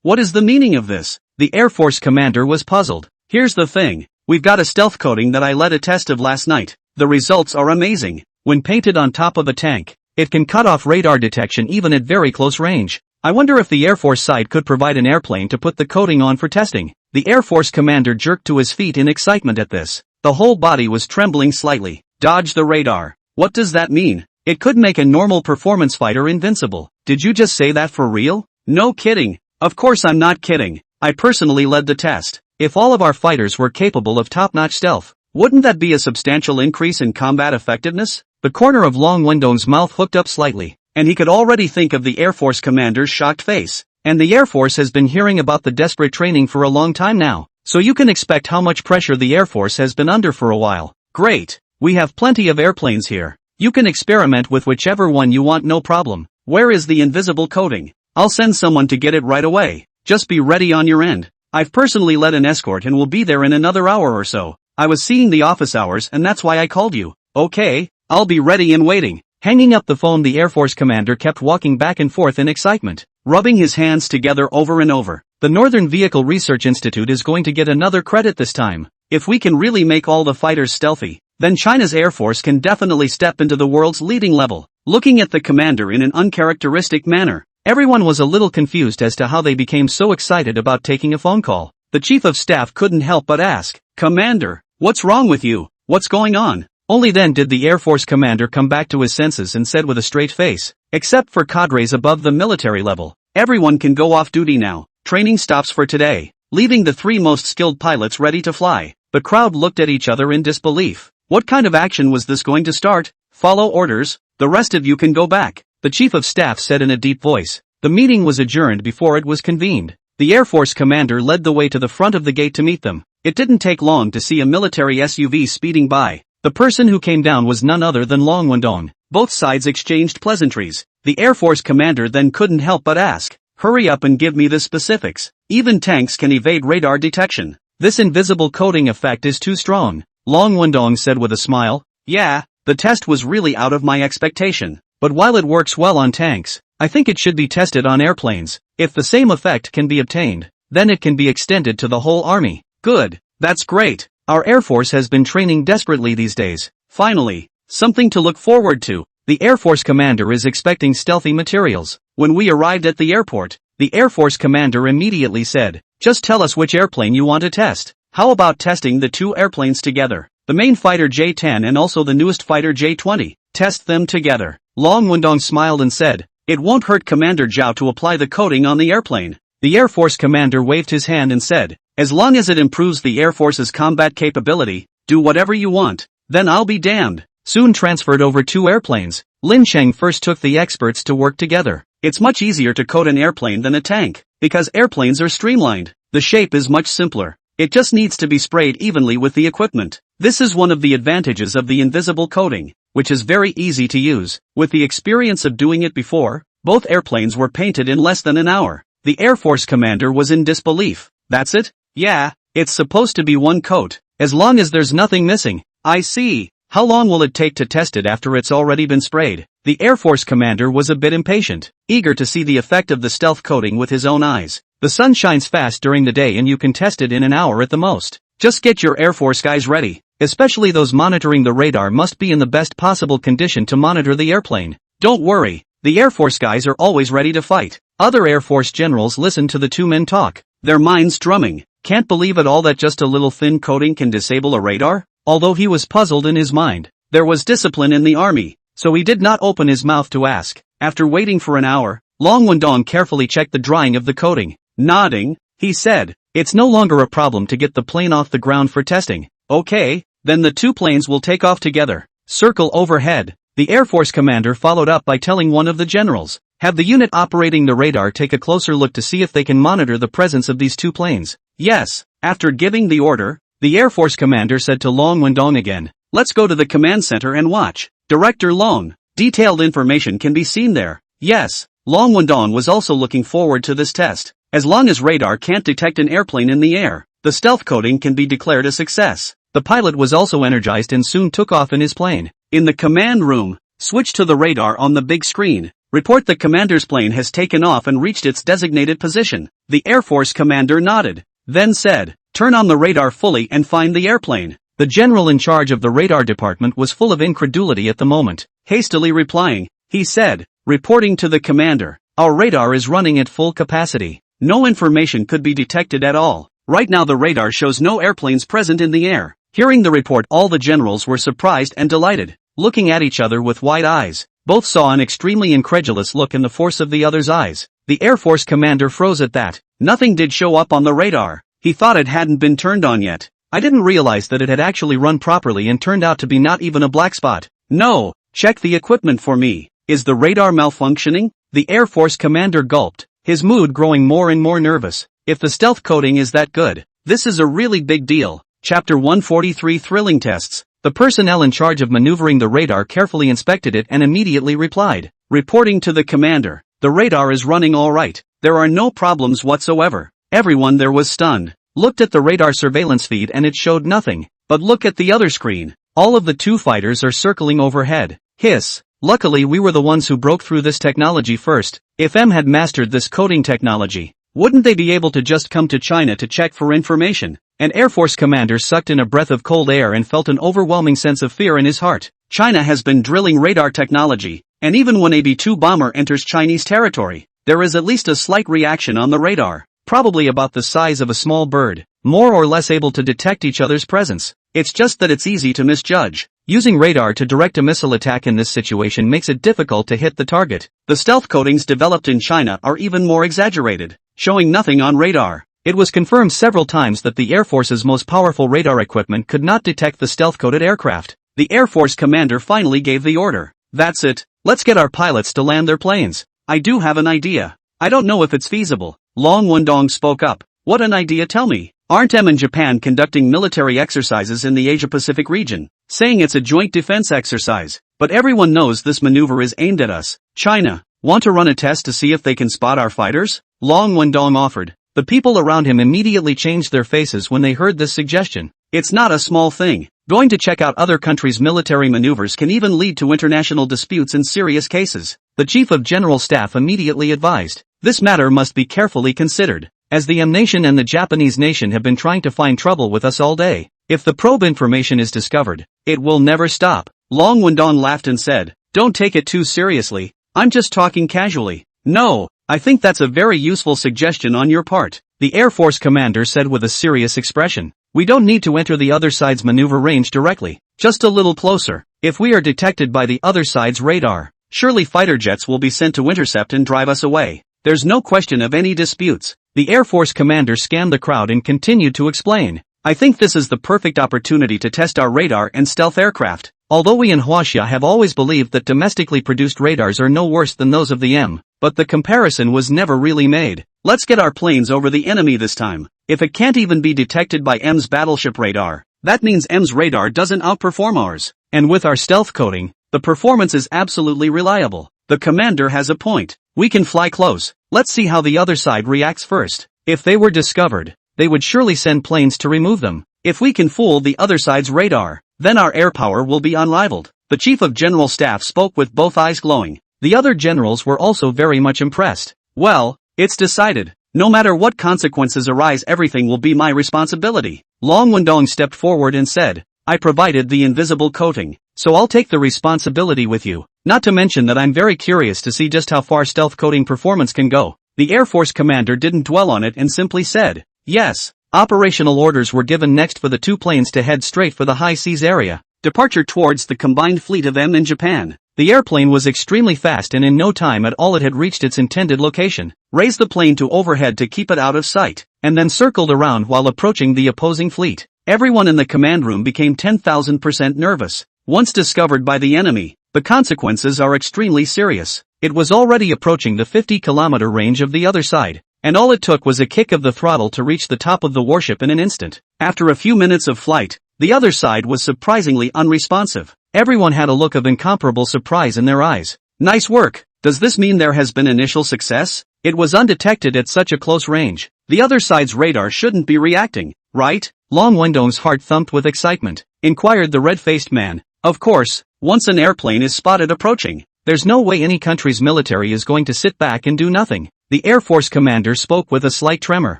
What is the meaning of this? The Air Force commander was puzzled. Here's the thing. We've got a stealth coating that I led a test of last night. The results are amazing. When painted on top of a tank, it can cut off radar detection even at very close range. I wonder if the Air Force side could provide an airplane to put the coating on for testing. The Air Force commander jerked to his feet in excitement at this. The whole body was trembling slightly. Dodge the radar. What does that mean? It could make a normal performance fighter invincible. Did you just say that for real? No kidding. Of course I'm not kidding. I personally led the test. If all of our fighters were capable of top-notch stealth, wouldn't that be a substantial increase in combat effectiveness? The corner of Long Wendong's mouth hooked up slightly, and he could already think of the Air Force commander's shocked face. And the Air Force has been hearing about the desperate training for a long time now, so you can expect how much pressure the Air Force has been under for a while. Great. We have plenty of airplanes here. You can experiment with whichever one you want, no problem. Where is the invisible coating? I'll send someone to get it right away. Just be ready on your end. I've personally led an escort and will be there in another hour or so. I was seeing the office hours and that's why I called you. Okay, I'll be ready and waiting. Hanging up the phone, the Air Force commander kept walking back and forth in excitement, rubbing his hands together over and over. The Northern Vehicle Research Institute is going to get another credit this time. If we can really make all the fighters stealthy, then China's Air Force can definitely step into the world's leading level. Looking at the commander in an uncharacteristic manner, everyone was a little confused as to how they became so excited about taking a phone call. The Chief of Staff couldn't help but ask, "Commander, what's wrong with you? What's going on?" Only then did the Air Force commander come back to his senses and said with a straight face, "Except for cadres above the military level, everyone can go off duty now. Training stops for today, leaving the 3 most skilled pilots ready to fly." The crowd looked at each other in disbelief. What kind of action was this going to start? Follow orders. The rest of you can go back, the Chief of Staff said in a deep voice. The meeting was adjourned before it was convened. The Air Force commander led the way to the front of the gate to meet them. It didn't take long to see a military SUV speeding by. The person who came down was none other than Long Wendong. Both sides exchanged pleasantries. The Air Force commander then couldn't help but ask, "Hurry up and give me the specifics. Even tanks can evade radar detection. This invisible coating effect is too strong," Long Wendong said with a smile. "Yeah, the test was really out of my expectation. But while it works well on tanks, I think it should be tested on airplanes. If the same effect can be obtained, then it can be extended to the whole army." "Good. That's great. Our Air Force has been training desperately these days. Finally, something to look forward to." The Air Force commander is expecting stealthy materials. When we arrived at the airport, the Air Force commander immediately said, "Just tell us which airplane you want to test. How about testing the 2 airplanes together? The main fighter J-10 and also the newest fighter J-20. Test them together." Long Wendong smiled and said, "It won't hurt Commander Zhao to apply the coating on the airplane." The Air Force commander waved his hand and said, "As long as it improves the Air Force's combat capability, do whatever you want. Then I'll be damned." Soon transferred over 2 airplanes, Lin Cheng first took the experts to work together. It's much easier to coat an airplane than a tank, because airplanes are streamlined. The shape is much simpler. It just needs to be sprayed evenly with the equipment. This is one of the advantages of the invisible coating, which is very easy to use. With the experience of doing it before, both airplanes were painted in less than an hour. The Air Force commander was in disbelief. "That's it? Yeah, it's supposed to be one coat. As long as there's nothing missing. I see. How long will it take to test it after it's already been sprayed? The Air Force commander was a bit impatient, eager to see the effect of the stealth coating with his own eyes. The sun shines fast during the day and you can test it in an hour at the most. Just get your Air Force guys ready. Especially those monitoring the radar must be in the best possible condition to monitor the airplane. Don't worry, the Air Force guys are always ready to fight. Other Air Force generals listened to the two men talk, their minds drumming. Can't believe at all that just a little thin coating can disable a radar? Although he was puzzled in his mind, there was discipline in the army, so he did not open his mouth to ask. After waiting for an hour, Long Wendong carefully checked the drying of the coating. Nodding, he said, "It's no longer a problem to get the plane off the ground for testing." "Okay, then the two planes will take off together." Circle overhead. The Air Force commander followed up by telling one of the generals, "Have the unit operating the radar take a closer look to see if they can monitor the presence of these two planes." Yes. After giving the order, the Air Force commander said to Long Wendong again, "Let's go to the command center and watch." Director Long, detailed information can be seen there. Yes, Long Wendong was also looking forward to this test. As long as radar can't detect an airplane in the air, the stealth coating can be declared a success. The pilot was also energized and soon took off in his plane. In the command room, switch to the radar on the big screen. Report the commander's plane has taken off and reached its designated position. The Air Force commander nodded, then said, "Turn on the radar fully and find the airplane." The general in charge of the radar department was full of incredulity at the moment. Hastily replying, he said, reporting to the commander, "Our radar is running at full capacity. No information could be detected at all. Right now the radar shows no airplanes present in the air." Hearing the report, all the generals were surprised and delighted. Looking at each other with wide eyes, both saw an extremely incredulous look in the force of the other's eyes. The Air Force commander froze at that. Nothing did show up on the radar. He thought it hadn't been turned on yet. "I didn't realize that it had actually run properly and turned out to be not even a black spot." "No, check the equipment for me. Is the radar malfunctioning?" The Air Force commander gulped, his mood growing more and more nervous. If the stealth coating is that good, this is a really big deal. Chapter 143 Thrilling Tests. The personnel in charge of maneuvering the radar carefully inspected it and immediately replied, reporting to the commander, "The radar is running all right. There are no problems whatsoever." Everyone there was stunned. Looked at the radar surveillance feed and it showed nothing. But look at the other screen. All of the two fighters are circling overhead. Hiss. Luckily we were the ones who broke through this technology first. If M had mastered this coding technology, wouldn't they be able to just come to China to check for information? An Air Force commander sucked in a breath of cold air and felt an overwhelming sense of fear in his heart. China has been drilling radar technology, and even when a B-2 bomber enters Chinese territory, there is at least a slight reaction on the radar, probably about the size of a small bird, more or less able to detect each other's presence. It's just that it's easy to misjudge. Using radar to direct a missile attack in this situation makes it difficult to hit the target. The stealth coatings developed in China are even more exaggerated, showing nothing on radar. It was confirmed several times that the Air Force's most powerful radar equipment could not detect the stealth-coated aircraft. The Air Force commander finally gave the order. "That's it. Let's get our pilots to land their planes. I do have an idea. I don't know if it's feasible." Long Wendong spoke up. "What an idea, tell me." "Aren't M and Japan conducting military exercises in the Asia-Pacific region? Saying it's a joint defense exercise. But everyone knows this maneuver is aimed at us. China, want to run a test to see if they can spot our fighters?" Long Wendong offered. The people around him immediately changed their faces when they heard this suggestion. It's not a small thing. Going to check out other countries' military maneuvers can even lead to international disputes in serious cases. The Chief of General Staff immediately advised, "This matter must be carefully considered, as the M nation and the Japanese nation have been trying to find trouble with us all day. If the probe information is discovered, it will never stop." Long Wendong laughed and said, "Don't take it too seriously. I'm just talking casually." "No, I think that's a very useful suggestion on your part," the Air Force commander said with a serious expression. "We don't need to enter the other side's maneuver range directly, just a little closer. If we are detected by the other side's radar, surely fighter jets will be sent to intercept and drive us away. There's no question of any disputes." The Air Force commander scanned the crowd and continued to explain, "I think this is the perfect opportunity to test our radar and stealth aircraft. Although we in Huaxia have always believed that domestically produced radars are no worse than those of the M, but the comparison was never really made. Let's get our planes over the enemy this time. If it can't even be detected by M's battleship radar, that means M's radar doesn't outperform ours. And with our stealth coating, the performance is absolutely reliable." The commander has a point. "We can fly close. Let's see how the other side reacts first. If they were discovered, they would surely send planes to remove them. If we can fool the other side's radar, then our air power will be unrivaled. The Chief of General Staff spoke with both eyes glowing. The other generals were also very much impressed. Well, it's decided. No matter what consequences arise, everything will be my responsibility. Long Wendong stepped forward and said, I provided the invisible coating, so I'll take the responsibility with you. Not to mention that I'm very curious to see just how far stealth coating performance can go. The Air Force commander didn't dwell on it and simply said, yes. Operational orders were given next for the two planes to head straight for the high seas area. Departure towards the combined fleet of M in Japan. The airplane was extremely fast and in no time at all it had reached its intended location. Raised the plane to overhead to keep it out of sight, and then circled around while approaching the opposing fleet. Everyone in the command room became 10,000% nervous. Once discovered by the enemy, the consequences are extremely serious. It was already approaching the 50-kilometer range of the other side, and all it took was a kick of the throttle to reach the top of the warship in an instant. After a few minutes of flight, the other side was surprisingly unresponsive. Everyone had a look of incomparable surprise in their eyes. Nice work. Does this mean there has been initial success? It was undetected at such a close range. The other side's radar shouldn't be reacting, right? Long Wendong's heart thumped with excitement. Inquired the red-faced man. Of course, once an airplane is spotted approaching, there's no way any country's military is going to sit back and do nothing. The Air Force commander spoke with a slight tremor.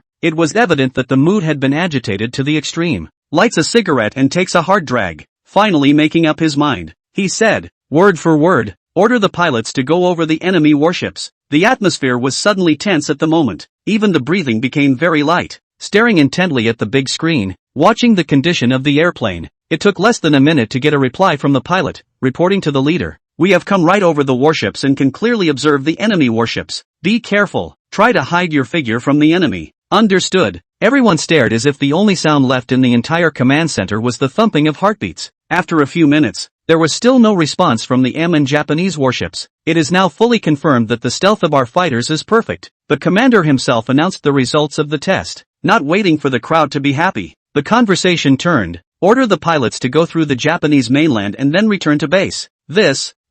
It was evident that the mood had been agitated to the extreme. Lights a cigarette and takes a hard drag. Finally making up his mind, he said, word for word, order the pilots to go over the enemy warships. The atmosphere was suddenly tense at the moment. Even the breathing became very light. Staring intently at the big screen, watching the condition of the airplane, it took less than a minute to get a reply from the pilot, reporting to the leader. We have come right over the warships and can clearly observe the enemy warships. Be careful. Try to hide your figure from the enemy. Understood. Everyone stared as if the only sound left in the entire command center was the thumping of heartbeats. After a few minutes, there was still no response from the M and Japanese warships. It is now fully confirmed that the stealth of our fighters is perfect. The commander himself announced the results of the test. Not waiting for the crowd to be happy, the conversation turned. Order the pilots to go through the Japanese mainland and then return to base.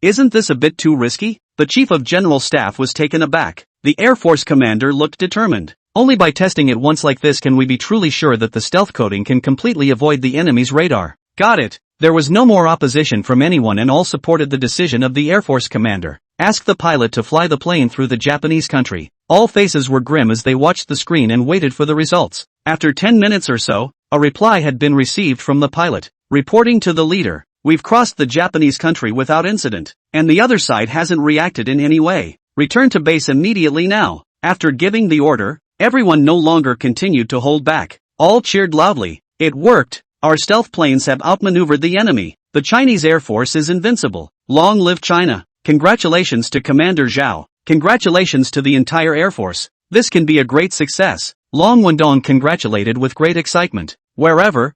Isn't this a bit too risky? The Chief of General Staff was taken aback. The Air Force commander looked determined. Only by testing it once like this can we be truly sure that the stealth coating can completely avoid the enemy's radar. Got it. There was no more opposition from anyone and all supported the decision of the Air Force commander. Asked the pilot to fly the plane through the Japanese country. All faces were grim as they watched the screen and waited for the results. After 10 minutes or so, a reply had been received from the pilot, reporting to the leader. We've crossed the Japanese country without incident, and the other side hasn't reacted in any way. Return to base immediately now. After giving the order, everyone no longer continued to hold back. All cheered loudly. It worked. Our stealth planes have outmaneuvered the enemy. The Chinese Air Force is invincible. Long live China. Congratulations to Commander Zhao. Congratulations to the entire Air Force. This can be a great success. Long Wendong congratulated with great excitement. Wherever,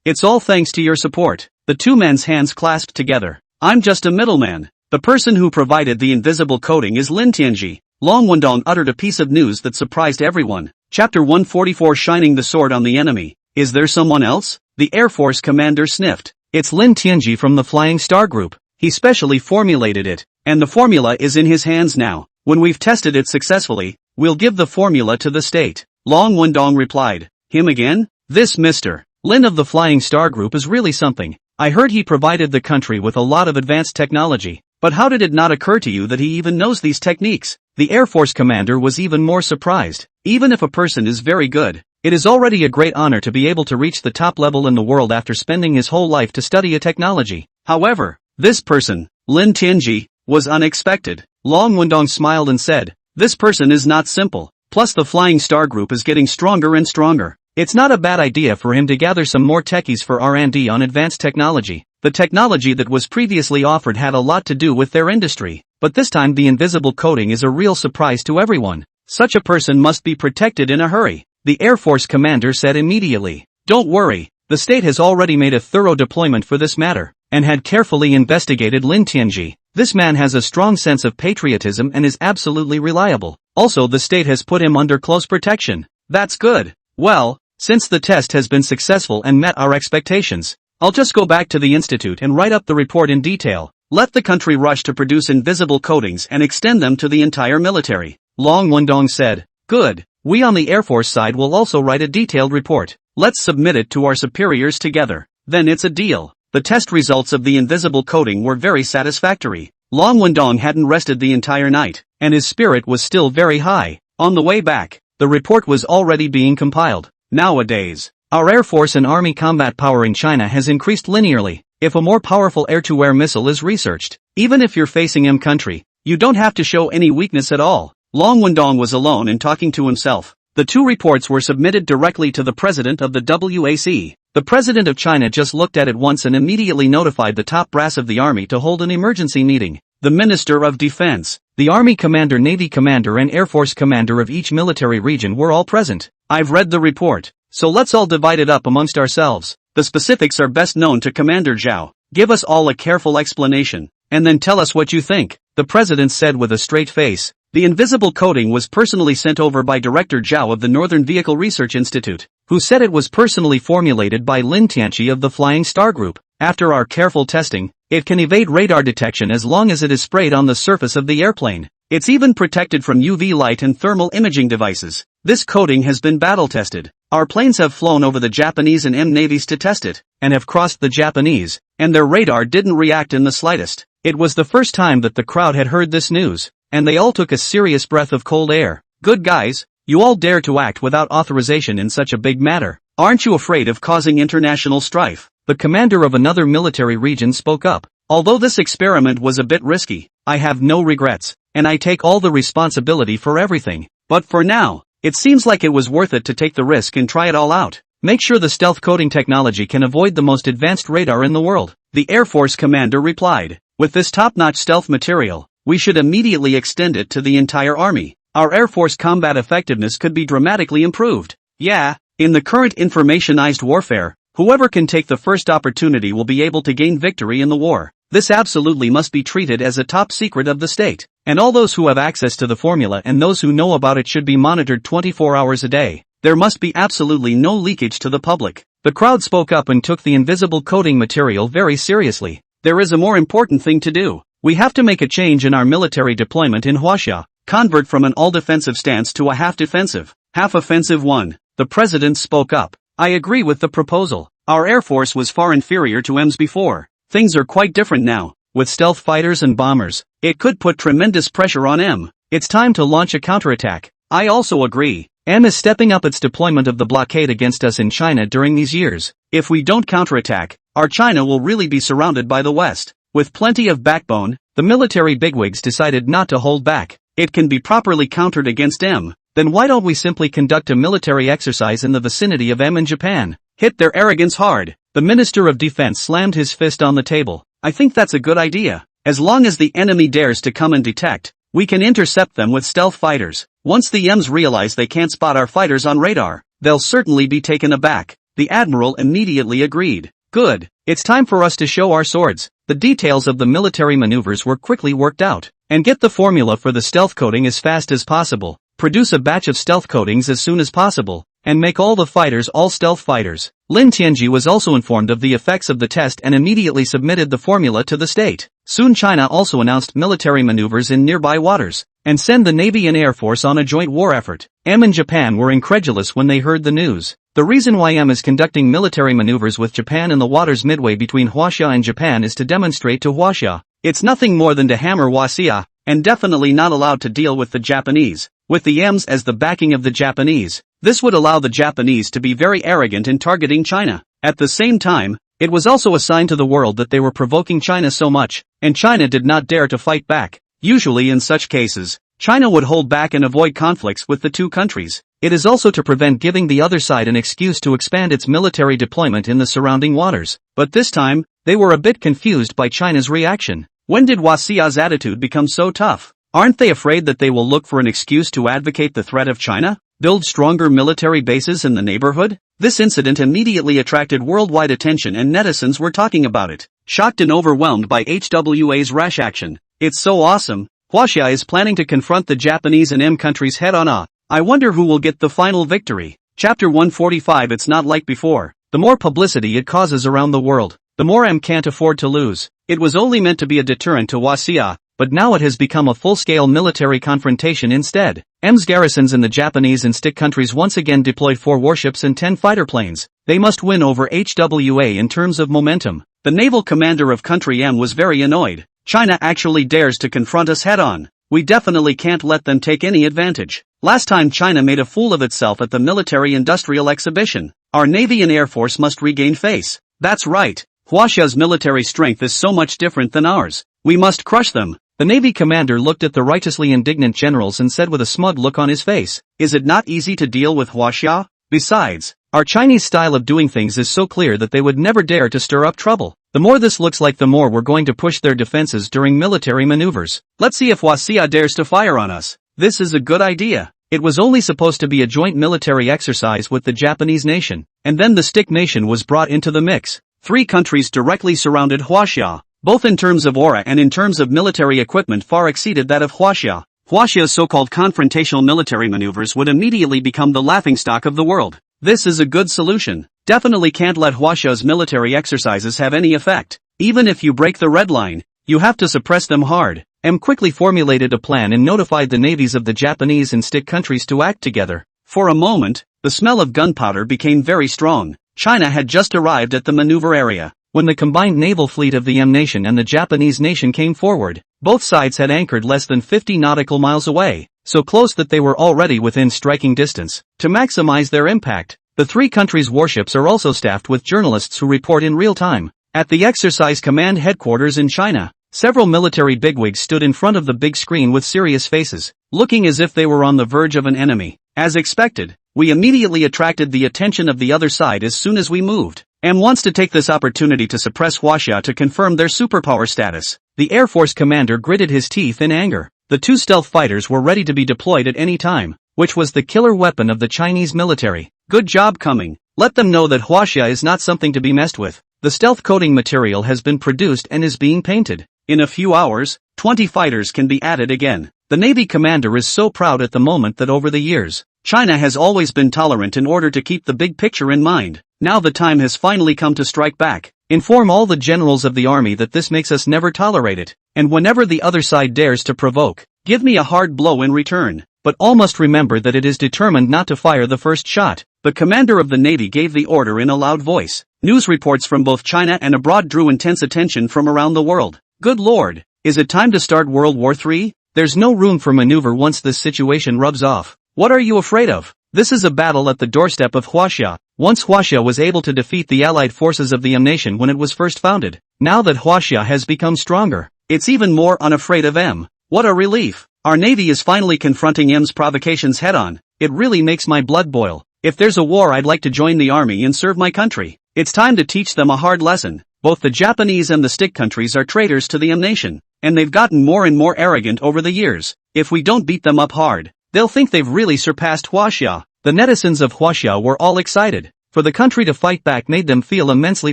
it's all thanks to your support. The two men's hands clasped together. I'm just a middleman. The person who provided the invisible coating is Lin Tianji. Long Wendong uttered a piece of news that surprised everyone. Chapter 144 Shining the Sword on the Enemy. Is there someone else? The Air Force commander sniffed. It's Lin Tianji from the Flying Star Group. He specially formulated it, and the formula is in his hands now. When we've tested it successfully, we'll give the formula to the state. Long Wendong replied. Him again? This Mr. Lin of the Flying Star Group is really something. I heard he provided the country with a lot of advanced technology. But how did it not occur to you that he even knows these techniques? The Air Force commander was even more surprised. Even if a person is very good, it is already a great honor to be able to reach the top level in the world after spending his whole life to study a technology. However, this person, Lin Tianji, was unexpected. Long Wendong smiled and said, this person is not simple. Plus the Flying Star Group is getting stronger and stronger. It's not a bad idea for him to gather some more techies for R&D on advanced technology. The technology that was previously offered had a lot to do with their industry, but this time the invisible coating is a real surprise to everyone. Such a person must be protected in a hurry. The Air Force commander said immediately. Don't worry, the state has already made a thorough deployment for this matter, and had carefully investigated Lin Tianji. This man has a strong sense of patriotism and is absolutely reliable. Also the state has put him under close protection. That's good. Well, since the test has been successful and met our expectations, I'll just go back to the institute and write up the report in detail. Let the country rush to produce invisible coatings and extend them to the entire military. Long Wendong said. Good. We on the Air Force side will also write a detailed report. let's submit it to our superiors together. Then it's a deal. The test results of the invisible coating were very satisfactory. Long Wendong hadn't rested the entire night, and his spirit was still very high. On the way back, the report was already being compiled. Nowadays, our Air Force and Army combat power in China has increased linearly. If a more powerful air-to-air missile is researched, even if you're facing M country, you don't have to show any weakness at all. Long Wendong was alone and talking to himself. The two reports were submitted directly to the president of the WAC. The president of China just looked at it once and immediately notified the top brass of the army to hold an emergency meeting. The Minister of Defense, the Army Commander, Navy Commander and Air Force Commander of each military region were all present. I've read the report, so let's all divide it up amongst ourselves. The specifics are best known to Commander Zhao. Give us all a careful explanation, and then tell us what you think, the president said with a straight face. The invisible coating was personally sent over by Director Zhao of the Northern Vehicle Research Institute, who said it was personally formulated by Lin Tianqi of the Flying Star Group. After our careful testing, it can evade radar detection as long as it is sprayed on the surface of the airplane. It's even protected from UV light and thermal imaging devices. This coating has been battle-tested. Our planes have flown over the Japanese and M navies to test it, and have crossed the Japanese, and their radar didn't react in the slightest. It was the first time that the crowd had heard this news, and they all took a serious breath of cold air. Good guys, you all dare to act without authorization in such a big matter. Aren't you afraid of causing international strife? The commander of another military region spoke up. Although this experiment was a bit risky, I have no regrets, and I take all the responsibility for everything. But for now, it seems like it was worth it to take the risk and try it all out. Make sure the stealth coating technology can avoid the most advanced radar in the world. The Air Force commander replied, with this top-notch stealth material, we should immediately extend it to the entire army. Our Air Force combat effectiveness could be dramatically improved. Yeah, in the current informationized warfare, whoever can take the first opportunity will be able to gain victory in the war. This absolutely must be treated as a top secret of the state, and all those who have access to the formula and those who know about it should be monitored 24 hours a day. There must be absolutely no leakage to the public. The crowd spoke up and took the invisible coating material very seriously. There is a more important thing to do. We have to make a change in our military deployment in Huaxia, convert from an all-defensive stance to a half-defensive, half-offensive one. The president spoke up. I agree with the proposal. Our Air Force was far inferior to M's before. Things are quite different now. With stealth fighters and bombers, it could put tremendous pressure on M. It's time to launch a counterattack. I also agree. M is stepping up its deployment of the blockade against us in China during these years. If we don't counterattack, our China will really be surrounded by the West. With plenty of backbone, the military bigwigs decided not to hold back. It can be properly countered against M. Then why don't we simply conduct a military exercise in the vicinity of M and Japan? Hit their arrogance hard. The Minister of Defense slammed his fist on the table. I think that's a good idea. As long as the enemy dares to come and detect, we can intercept them with stealth fighters. Once the M's realize they can't spot our fighters on radar, they'll certainly be taken aback. The Admiral immediately agreed. Good. It's time for us to show our swords. The details of the military maneuvers were quickly worked out. And get the formula for the stealth coating as fast as possible. Produce a batch of stealth coatings as soon as possible, and make all the fighters all stealth fighters. Lin Tianqi was also informed of the effects of the test and immediately submitted the formula to the state. Soon China also announced military maneuvers in nearby waters, and send the Navy and Air Force on a joint war effort. M and Japan were incredulous when they heard the news. The reason why M is conducting military maneuvers with Japan in the waters midway between Huaxia and Japan is to demonstrate to Huaxia, it's nothing more than to hammer Huaxia, and definitely not allowed to deal with the Japanese. With the M's as the backing of the Japanese, this would allow the Japanese to be very arrogant in targeting China. At the same time, it was also a sign to the world that they were provoking China so much, and China did not dare to fight back. Usually in such cases, China would hold back and avoid conflicts with the two countries. It is also to prevent giving the other side an excuse to expand its military deployment in the surrounding waters. But this time, they were a bit confused by China's reaction. When did Huaxia's attitude become so tough? Aren't they afraid that they will look for an excuse to advocate the threat of China? Build stronger military bases in the neighborhood? This incident immediately attracted worldwide attention and netizens were talking about it, shocked and overwhelmed by HWA's rash action. It's so awesome. Huaxia is planning to confront the Japanese and M countries head-on. I wonder who will get the final victory. Chapter 145. It's not like before. The more publicity it causes around the world, the more M can't afford to lose. It was only meant to be a deterrent to Huaxia, but now it has become a full-scale military confrontation instead. M's garrisons in the Japanese and stick countries once again deployed 4 warships and 10 fighter planes. They must win over HWA in terms of momentum. The naval commander of country M was very annoyed. China actually dares to confront us head-on. We definitely can't let them take any advantage. Last time China made a fool of itself at the military-industrial exhibition. Our Navy and Air Force must regain face. That's right. Huaxia's military strength is so much different than ours. We must crush them. The Navy commander looked at the righteously indignant generals and said with a smug look on his face, "Is it not easy to deal with Huaxia? Besides, our Chinese style of doing things is so clear that they would never dare to stir up trouble. The more this looks like the more we're going to push their defenses during military maneuvers. Let's see if Huaxia dares to fire on us. This is a good idea." It was only supposed to be a joint military exercise with the Japanese nation, and then the stick nation was brought into the mix. 3 countries directly surrounded Huaxia, both in terms of aura and in terms of military equipment far exceeded that of Huaxia. Huaxia's so-called confrontational military maneuvers would immediately become the laughingstock of the world. This is a good solution. Definitely can't let Huaxia's military exercises have any effect. Even if you break the red line, you have to suppress them hard. M quickly formulated a plan and notified the navies of the Japanese and stick countries to act together. For a moment, the smell of gunpowder became very strong. China had just arrived at the maneuver area. When the combined naval fleet of the M nation and the Japanese nation came forward, both sides had anchored less than 50 nautical miles away, so close that they were already within striking distance. To maximize their impact, the 3 countries' warships are also staffed with journalists who report in real time. At the exercise command headquarters in China, several military bigwigs stood in front of the big screen with serious faces, looking as if they were on the verge of an enemy. As expected, we immediately attracted the attention of the other side as soon as we moved. M wants to take this opportunity to suppress Huaxia to confirm their superpower status. The Air Force commander gritted his teeth in anger. The 2 stealth fighters were ready to be deployed at any time, which was the killer weapon of the Chinese military. Good job coming. Let them know that Huaxia is not something to be messed with. The stealth coating material has been produced and is being painted. In a few hours, 20 fighters can be added again. The Navy commander is so proud at the moment that over the years, China has always been tolerant in order to keep the big picture in mind. Now the time has finally come to strike back. Inform all the generals of the army that this makes us never tolerate it, and whenever the other side dares to provoke, give me a hard blow in return. But all must remember that it is determined not to fire the first shot. The commander of the Navy gave the order in a loud voice. News reports from both China and abroad drew intense attention from around the world. Good Lord, is it time to start World War III? There's no room for maneuver once this situation rubs off. What are you afraid of? This is a battle at the doorstep of Huaxia. Once Huaxia was able to defeat the allied forces of the M nation when it was first founded. Now that Huaxia has become stronger, it's even more unafraid of M. What a relief. Our Navy is finally confronting M's provocations head-on. It really makes my blood boil. If there's a war, I'd like to join the army and serve my country. It's time to teach them a hard lesson. Both the Japanese and the stick countries are traitors to the M nation, and they've gotten more and more arrogant over the years. If we don't beat them up hard, they'll think they've really surpassed Huaxia. The netizens of Huaxia were all excited. For the country to fight back made them feel immensely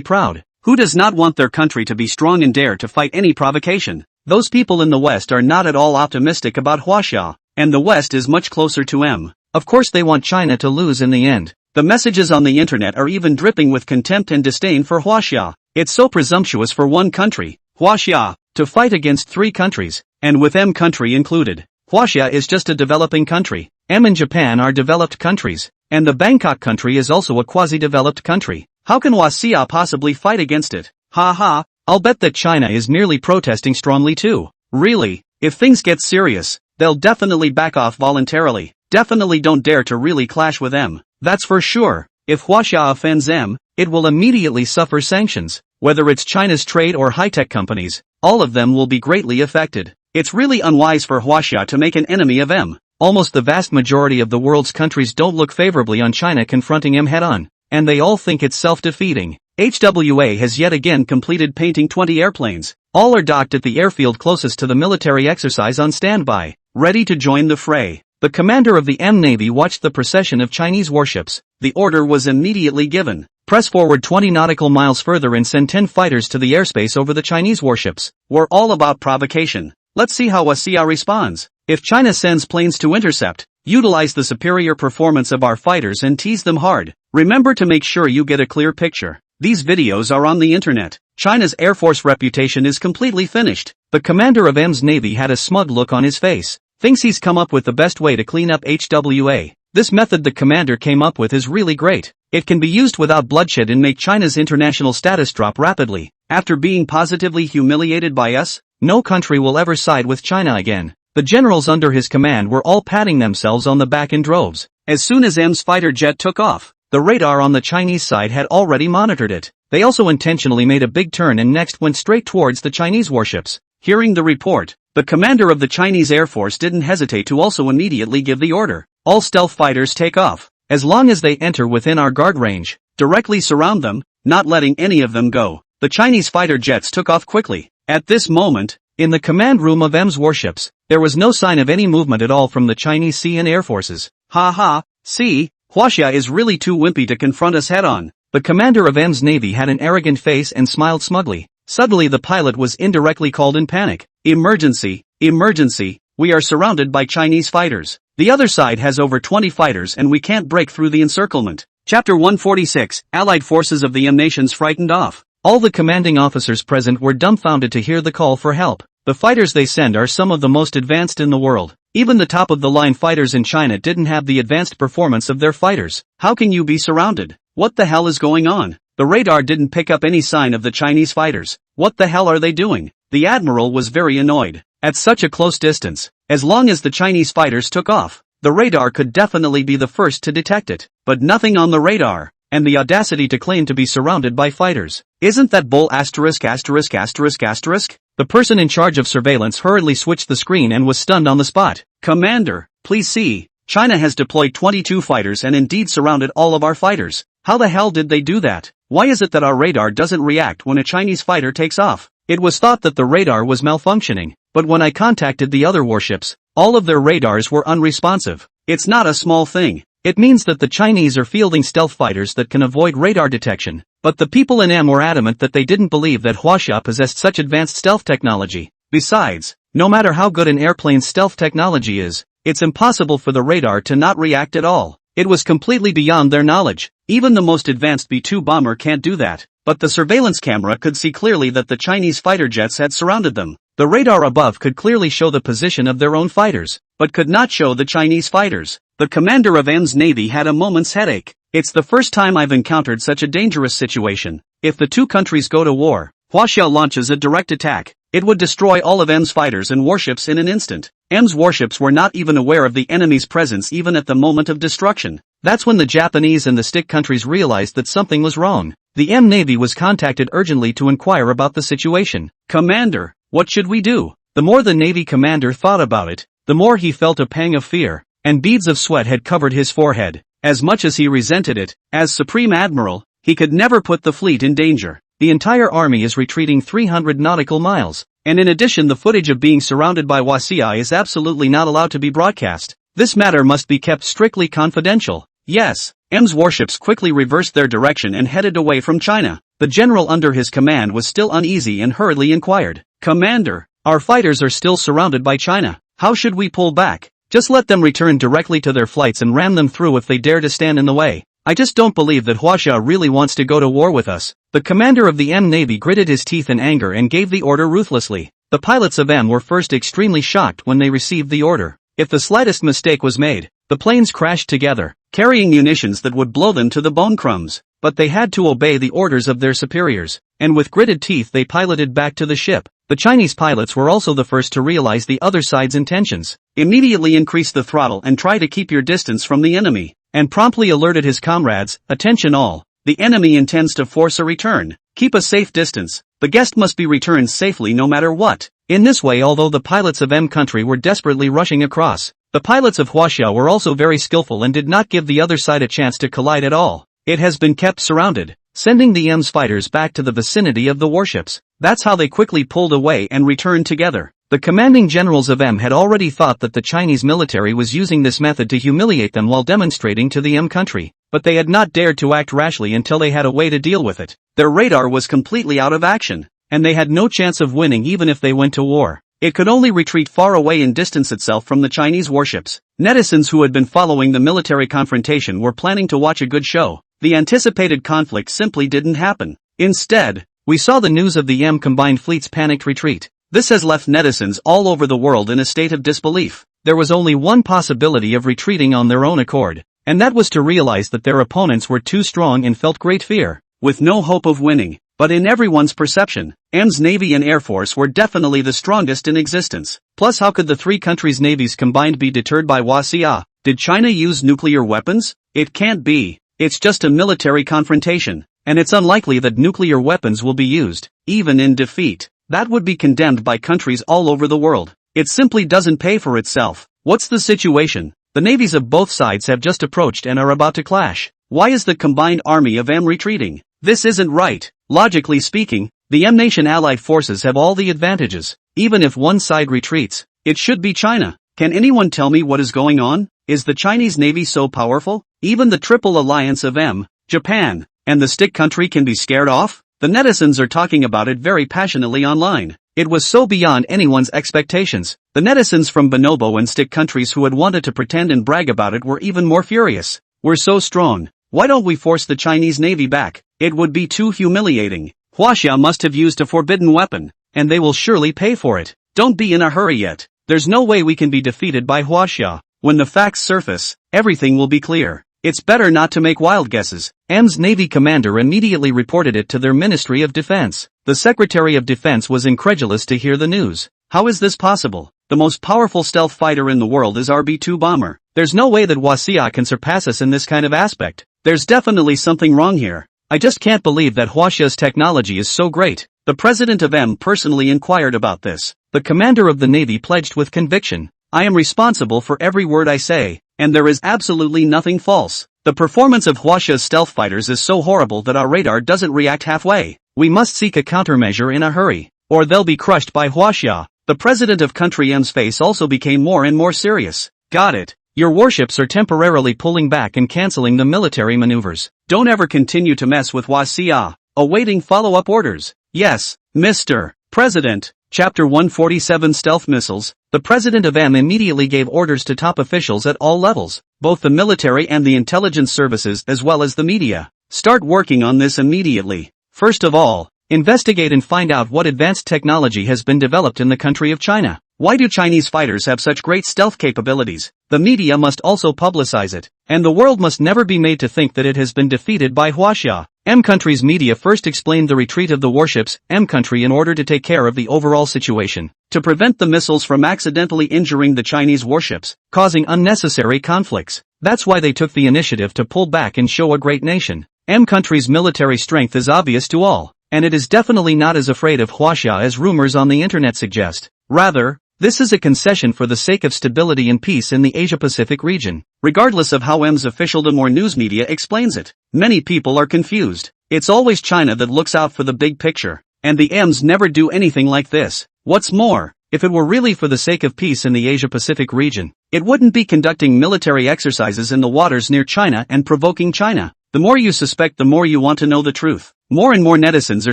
proud. Who does not want their country to be strong and dare to fight any provocation? Those people in the West are not at all optimistic about Huaxia, and the West is much closer to M. Of course they want China to lose in the end. The messages on the internet are even dripping with contempt and disdain for Huaxia. It's so presumptuous for one country, Huaxia, to fight against 3 countries, and with M country included. Huaxia is just a developing country. M and Japan are developed countries, and the Bangkok country is also a quasi-developed country. How can Huaxia possibly fight against it? Ha ha, I'll bet that China is merely protesting strongly too. Really, if things get serious, they'll definitely back off voluntarily. Definitely don't dare to really clash with M. That's for sure. If Huaxia offends M, it will immediately suffer sanctions. Whether it's China's trade or high-tech companies, all of them will be greatly affected. It's really unwise for Huaxia to make an enemy of M. Almost the vast majority of the world's countries don't look favorably on China confronting M head-on, and they all think it's self-defeating. HWA has yet again completed painting 20 airplanes. All are docked at the airfield closest to the military exercise on standby, ready to join the fray. The commander of the M Navy watched the procession of Chinese warships. The order was immediately given. Press forward 20 nautical miles further and send 10 fighters to the airspace over the Chinese warships. We're all about provocation. Let's see how Huaxia responds. If China sends planes to intercept, utilize the superior performance of our fighters and tease them hard. Remember to make sure you get a clear picture. These videos are on the internet. China's Air Force reputation is completely finished. The commander of M's Navy had a smug look on his face. Thinks he's come up with the best way to clean up HWA. This method the commander came up with is really great. It can be used without bloodshed and make China's international status drop rapidly. After being positively humiliated by us, no country will ever side with China again. The generals under his command were all patting themselves on the back in droves. As soon as M's fighter jet took off, the radar on the Chinese side had already monitored it. They also intentionally made a big turn and next went straight towards the Chinese warships. Hearing the report, the commander of the Chinese Air Force didn't hesitate to also immediately give the order. All stealth fighters take off. As long as they enter within our guard range, directly surround them, not letting any of them go. The Chinese fighter jets took off quickly. At this moment, in the command room of M's warships, there was no sign of any movement at all from the Chinese sea and air forces. Ha ha, see, Huaxia is really too wimpy to confront us head-on. The commander of M's Navy had an arrogant face and smiled smugly. Suddenly the pilot was indirectly called in panic. Emergency, emergency, we are surrounded by Chinese fighters. The other side has over 20 fighters and we can't break through the encirclement. Chapter 146, Allied forces of the M nations frightened off. All the commanding officers present were dumbfounded to hear the call for help. The fighters they send are some of the most advanced in the world. Even the top-of-the-line fighters in China didn't have the advanced performance of their fighters. How can you be surrounded? What the hell is going on? The radar didn't pick up any sign of the Chinese fighters. What the hell are they doing? The admiral was very annoyed. At such a close distance, as long as the Chinese fighters took off, the radar could definitely be the first to detect it. But nothing on the radar, and the audacity to claim to be surrounded by fighters. Isn't that bull asterisk asterisk asterisk asterisk? The person in charge of surveillance hurriedly switched the screen and was stunned on the spot. Commander, please see, China has deployed 22 fighters and indeed surrounded all of our fighters. How the hell did they do that? Why is it that our radar doesn't react when a Chinese fighter takes off? It was thought that the radar was malfunctioning, but when I contacted the other warships, all of their radars were unresponsive. It's not a small thing. It means that the Chinese are fielding stealth fighters that can avoid radar detection. But the people in M were adamant that they didn't believe that Huaxia possessed such advanced stealth technology. Besides, no matter how good an airplane's stealth technology is, it's impossible for the radar to not react at all. It was completely beyond their knowledge. Even the most advanced B-2 bomber can't do that. But the surveillance camera could see clearly that the Chinese fighter jets had surrounded them. The radar above could clearly show the position of their own fighters, but could not show the Chinese fighters. The commander of M's Navy had a moment's headache. It's the first time I've encountered such a dangerous situation. If the two countries go to war, Huaxia launches a direct attack. It would destroy all of M's fighters and warships in an instant. M's warships were not even aware of the enemy's presence even at the moment of destruction. That's when the Japanese and the stick countries realized that something was wrong. The M Navy was contacted urgently to inquire about the situation. Commander, what should we do? The more the Navy commander thought about it, the more he felt a pang of fear, and beads of sweat had covered his forehead. As much as he resented it, as Supreme Admiral, he could never put the fleet in danger. The entire army is retreating 300 nautical miles, and in addition the footage of being surrounded by Huaxia is absolutely not allowed to be broadcast. This matter must be kept strictly confidential. Yes, M's warships quickly reversed their direction and headed away from China. The general under his command was still uneasy and hurriedly inquired, Commander, our fighters are still surrounded by China. How should we pull back? Just let them return directly to their flights and ram them through if they dare to stand in the way. I just don't believe that Huaxia really wants to go to war with us. The commander of the M Navy gritted his teeth in anger and gave the order ruthlessly. The pilots of M were first extremely shocked when they received the order. If the slightest mistake was made, the planes crashed together, carrying munitions that would blow them to the bone crumbs. But they had to obey the orders of their superiors, and with gritted teeth they piloted back to the ship. The Chinese pilots were also the first to realize the other side's intentions. Immediately increase the throttle and try to keep your distance from the enemy, and promptly alerted his comrades, attention all, the enemy intends to force a return. Keep a safe distance. The guest must be returned safely no matter what. In this way, although the pilots of M country were desperately rushing across, the pilots of Huaxia were also very skillful and did not give the other side a chance to collide at all. It has been kept surrounded, sending the M's fighters back to the vicinity of the warships. That's how they quickly pulled away and returned together. The commanding generals of M had already thought that the Chinese military was using this method to humiliate them while demonstrating to the M country, but they had not dared to act rashly until they had a way to deal with it. Their radar was completely out of action, and they had no chance of winning even if they went to war. It could only retreat far away and distance itself from the Chinese warships. Netizens who had been following the military confrontation were planning to watch a good show. The anticipated conflict simply didn't happen. Instead, we saw the news of the combined fleet's panicked retreat. This has left netizens all over the world in a state of disbelief. There was only one possibility of retreating on their own accord, and that was to realize that their opponents were too strong and felt great fear, with no hope of winning. But in everyone's perception, M's Navy and Air Force were definitely the strongest in existence. Plus, how could the three countries' navies combined be deterred by Hua? Did China use nuclear weapons? It can't be. It's just a military confrontation, and it's unlikely that nuclear weapons will be used, even in defeat. That would be condemned by countries all over the world. It simply doesn't pay for itself. What's the situation? The navies of both sides have just approached and are about to clash. Why is the combined army of M retreating? This isn't right. Logically speaking, the M-nation allied forces have all the advantages. Even if one side retreats, it should be China. Can anyone tell me what is going on? Is the Chinese Navy so powerful? Even the triple alliance of M, Japan, and the stick country can be scared off? The netizens are talking about it very passionately online. It was so beyond anyone's expectations. The netizens from bonobo and stick countries who had wanted to pretend and brag about it were even more furious. We're so strong. Why don't we force the Chinese Navy back? It would be too humiliating. Hua must have used a forbidden weapon, and they will surely pay for it. Don't be in a hurry yet. There's no way we can be defeated by Hua. When the facts surface, everything will be clear. It's better not to make wild guesses. M's Navy commander immediately reported it to their Ministry of Defense. The Secretary of Defense was incredulous to hear the news. How is this possible? The most powerful stealth fighter in the world is our B-2 bomber. There's no way that Hua can surpass us in this kind of aspect. There's definitely something wrong here. I just can't believe that Hua's technology is so great. The president of M personally inquired about this. The commander of the Navy pledged with conviction, I am responsible for every word I say, and there is absolutely nothing false. The performance of Hua's stealth fighters is so horrible that our radar doesn't react halfway. We must seek a countermeasure in a hurry, or they'll be crushed by Hua. The president of country M's face also became more and more serious. Got it. Your warships are temporarily pulling back and canceling the military maneuvers. Don't ever continue to mess with Hua. Awaiting follow-up orders. Yes, Mr. President. Chapter 147 Stealth Missiles. The president of M immediately gave orders to top officials at all levels, both the military and the intelligence services as well as the media. Start working on this immediately. First of all, investigate and find out what advanced technology has been developed in the country of China. Why do Chinese fighters have such great stealth capabilities? The media must also publicize it, and the world must never be made to think that it has been defeated by Hua. M country's media first explained the retreat of the warships M country in order to take care of the overall situation, to prevent the missiles from accidentally injuring the Chinese warships, causing unnecessary conflicts. That's why they took the initiative to pull back and show a great nation. M country's military strength is obvious to all, and it is definitely not as afraid of Hua as rumors on the internet suggest. Rather, this is a concession for the sake of stability and peace in the Asia-Pacific region, regardless of how M's officialdom or news media explains it. Many people are confused. It's always China that looks out for the big picture, and the M's never do anything like this. What's more, if it were really for the sake of peace in the Asia-Pacific region, it wouldn't be conducting military exercises in the waters near China and provoking China. The more you suspect, the more you want to know the truth. More and more netizens are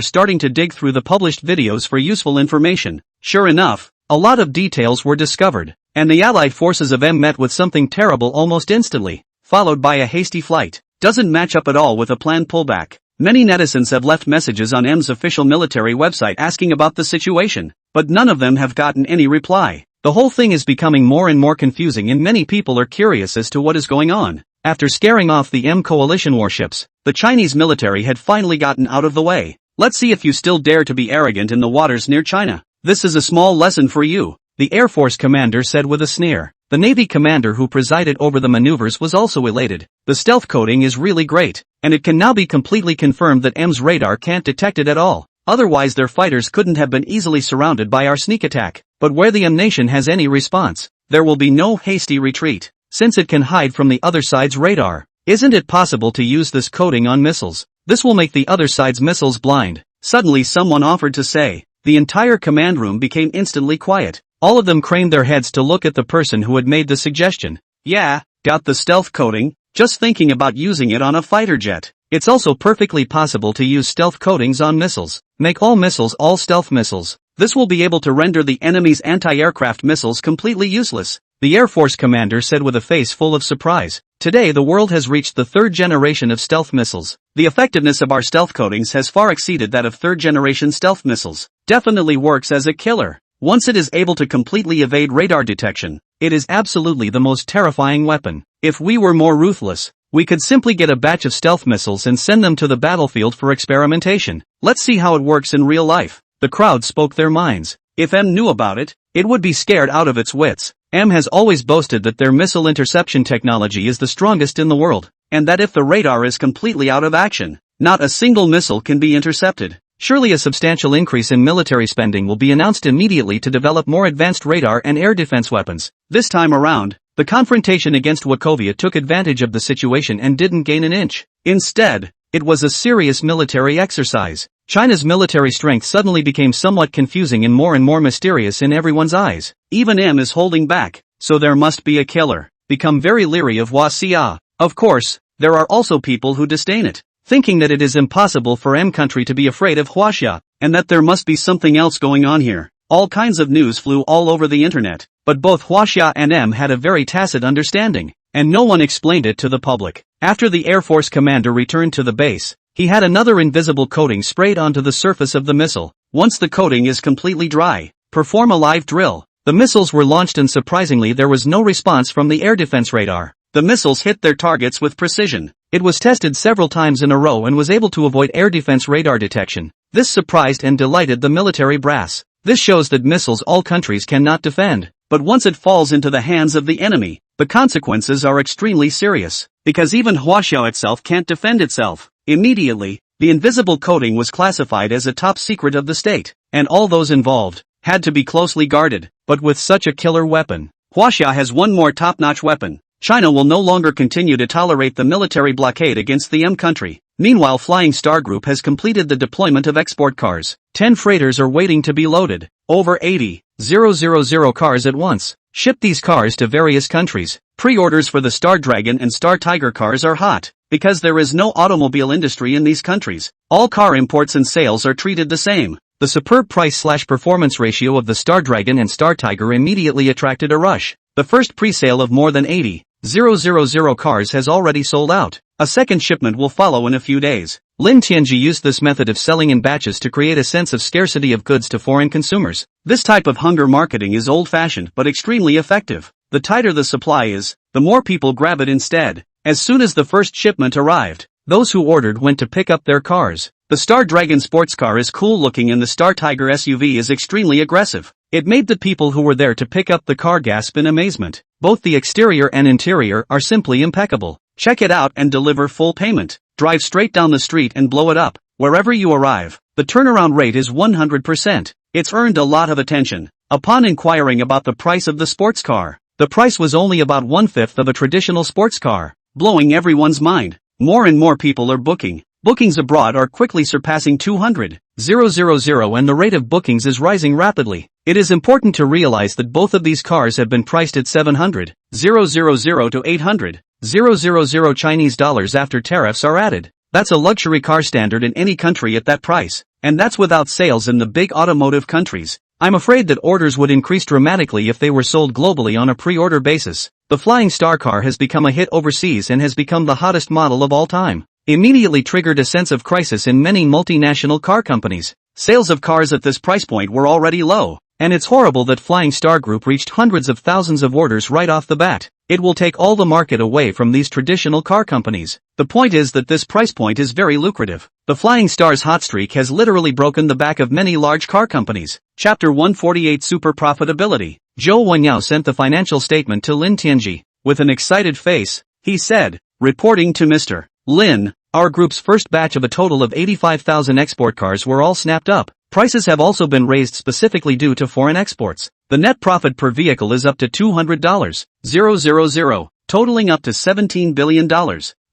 starting to dig through the published videos for useful information. Sure enough, a lot of details were discovered, and the Allied forces of M met with something terrible almost instantly, followed by a hasty flight. Doesn't match up at all with a planned pullback. Many netizens have left messages on M's official military website asking about the situation, but none of them have gotten any reply. The whole thing is becoming more and more confusing and many people are curious as to what is going on. After scaring off the M coalition warships, the Chinese military had finally gotten out of the way. Let's see if you still dare to be arrogant in the waters near China. This is a small lesson for you, the Air Force commander said with a sneer. The Navy commander who presided over the maneuvers was also elated. The stealth coding is really great, and it can now be completely confirmed that M's radar can't detect it at all. Otherwise their fighters couldn't have been easily surrounded by our sneak attack. But where the M nation has any response, there will be no hasty retreat, since it can hide from the other side's radar. Isn't it possible to use this coding on missiles? This will make the other side's missiles blind. Suddenly someone offered to say. The entire command room became instantly quiet. All of them craned their heads to look at the person who had made the suggestion. Yeah, got the stealth coding, just thinking about using it on a fighter jet. It's also perfectly possible to use stealth coatings on missiles. Make all missiles all stealth missiles. This will be able to render the enemy's anti-aircraft missiles completely useless. The Air Force commander said with a face full of surprise. Today the world has reached the third generation of stealth missiles. The effectiveness of our stealth coatings has far exceeded that of third-generation stealth missiles. Definitely works as a killer. Once it is able to completely evade radar detection, it is absolutely the most terrifying weapon. If we were more ruthless, we could simply get a batch of stealth missiles and send them to the battlefield for experimentation. Let's see how it works in real life. The crowd spoke their minds. If M knew about it, it would be scared out of its wits. M has always boasted that their missile interception technology is the strongest in the world, and that if the radar is completely out of action, not a single missile can be intercepted. Surely a substantial increase in military spending will be announced immediately to develop more advanced radar and air defense weapons. This time around, the confrontation against Wachovia took advantage of the situation and didn't gain an inch. Instead, it was a serious military exercise. China's military strength suddenly became somewhat confusing and more mysterious in everyone's eyes. Even M is holding back, so there must be a killer. Become very leery of Hua. Of course, there are also people who disdain it, thinking that it is impossible for M country to be afraid of Hua, and that there must be something else going on here. All kinds of news flew all over the internet, but both Hua and M had a very tacit understanding, and no one explained it to the public. After the Air Force commander returned to the base, he had another invisible coating sprayed onto the surface of the missile. Once the coating is completely dry, perform a live drill. The missiles were launched and surprisingly there was no response from the air defense radar. The missiles hit their targets with precision. It was tested several times in a row and was able to avoid air defense radar detection. This surprised and delighted the military brass. This shows that missiles all countries cannot defend. But once it falls into the hands of the enemy, the consequences are extremely serious, because even Huaxiao itself can't defend itself. Immediately, the invisible coating was classified as a top secret of the state, and all those involved had to be closely guarded. But with such a killer weapon, Huaxia has one more top-notch weapon. China will no longer continue to tolerate the military blockade against the M country. Meanwhile, Flying Star Group has completed the deployment of export cars. 10 freighters are waiting to be loaded. Over 80,000 cars at once. Ship these cars to various countries. Pre-orders for the Star Dragon and Star Tiger cars are hot, because there is no automobile industry in these countries. All car imports and sales are treated the same. The superb price/performance ratio of the Star Dragon and Star Tiger immediately attracted a rush. The first pre-sale of more than 80,000 cars has already sold out. A second shipment will follow in a few days. Lin Tianji used this method of selling in batches to create a sense of scarcity of goods to foreign consumers. This type of hunger marketing is old-fashioned but extremely effective. The tighter the supply is, the more people grab it instead. As soon as the first shipment arrived, those who ordered went to pick up their cars. The Star Dragon sports car is cool looking and the Star Tiger SUV is extremely aggressive. It made the people who were there to pick up the car gasp in amazement. Both the exterior and interior are simply impeccable. Check it out and deliver full payment. Drive straight down the street and blow it up. Wherever you arrive, the turnaround rate is 100%. It's earned a lot of attention. Upon inquiring about the price of the sports car, the price was only about 1/5 of a traditional sports car, blowing everyone's mind. More and more people are booking. Bookings abroad are quickly surpassing 200,000 and the rate of bookings is rising rapidly. It is important to realize that both of these cars have been priced at 700,000 to 800,000 Chinese dollars after tariffs are added. That's a luxury car standard in any country at that price, and that's without sales in the big automotive countries. I'm afraid that orders would increase dramatically if they were sold globally on a pre-order basis. The Flying Star car has become a hit overseas and has become the hottest model of all time. Immediately triggered a sense of crisis in many multinational car companies. Sales of cars at this price point were already low, and it's horrible that Flying Star Group reached hundreds of thousands of orders right off the bat. It will take all the market away from these traditional car companies. The point is that this price point is very lucrative. The Flying Star's hot streak has literally broken the back of many large car companies. Chapter 148 Super Profitability. Zhou Wenyao sent the financial statement to Lin Tianji. With an excited face, he said, reporting to Mr. Lin, our group's first batch of a total of 85,000 export cars were all snapped up. Prices have also been raised specifically due to foreign exports. The net profit per vehicle is up to $200,000, totaling up to $17 billion.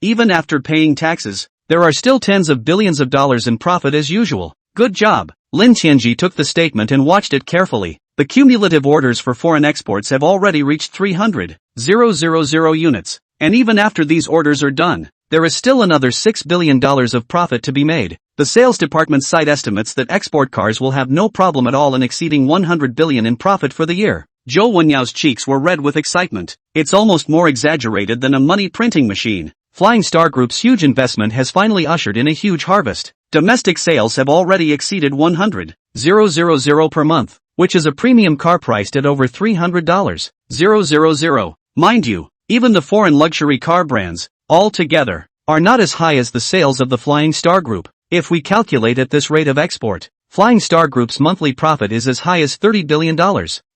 Even after paying taxes, there are still tens of billions of dollars in profit as usual. Good job. Lin Tianji took the statement and watched it carefully. The cumulative orders for foreign exports have already reached 300,000 units. And even after these orders are done, there is still another $6 billion of profit to be made. The sales department site estimates that export cars will have no problem at all in exceeding 100 billion in profit for the year. Zhou Wenyao's cheeks were red with excitement. It's almost more exaggerated than a money printing machine. Flying Star Group's huge investment has finally ushered in a huge harvest. Domestic sales have already exceeded 100,000 per month, which is a premium car priced at over $300,000. Mind you, even the foreign luxury car brands, all together, are not as high as the sales of the Flying Star Group. If we calculate at this rate of export, Flying Star Group's monthly profit is as high as $30 billion.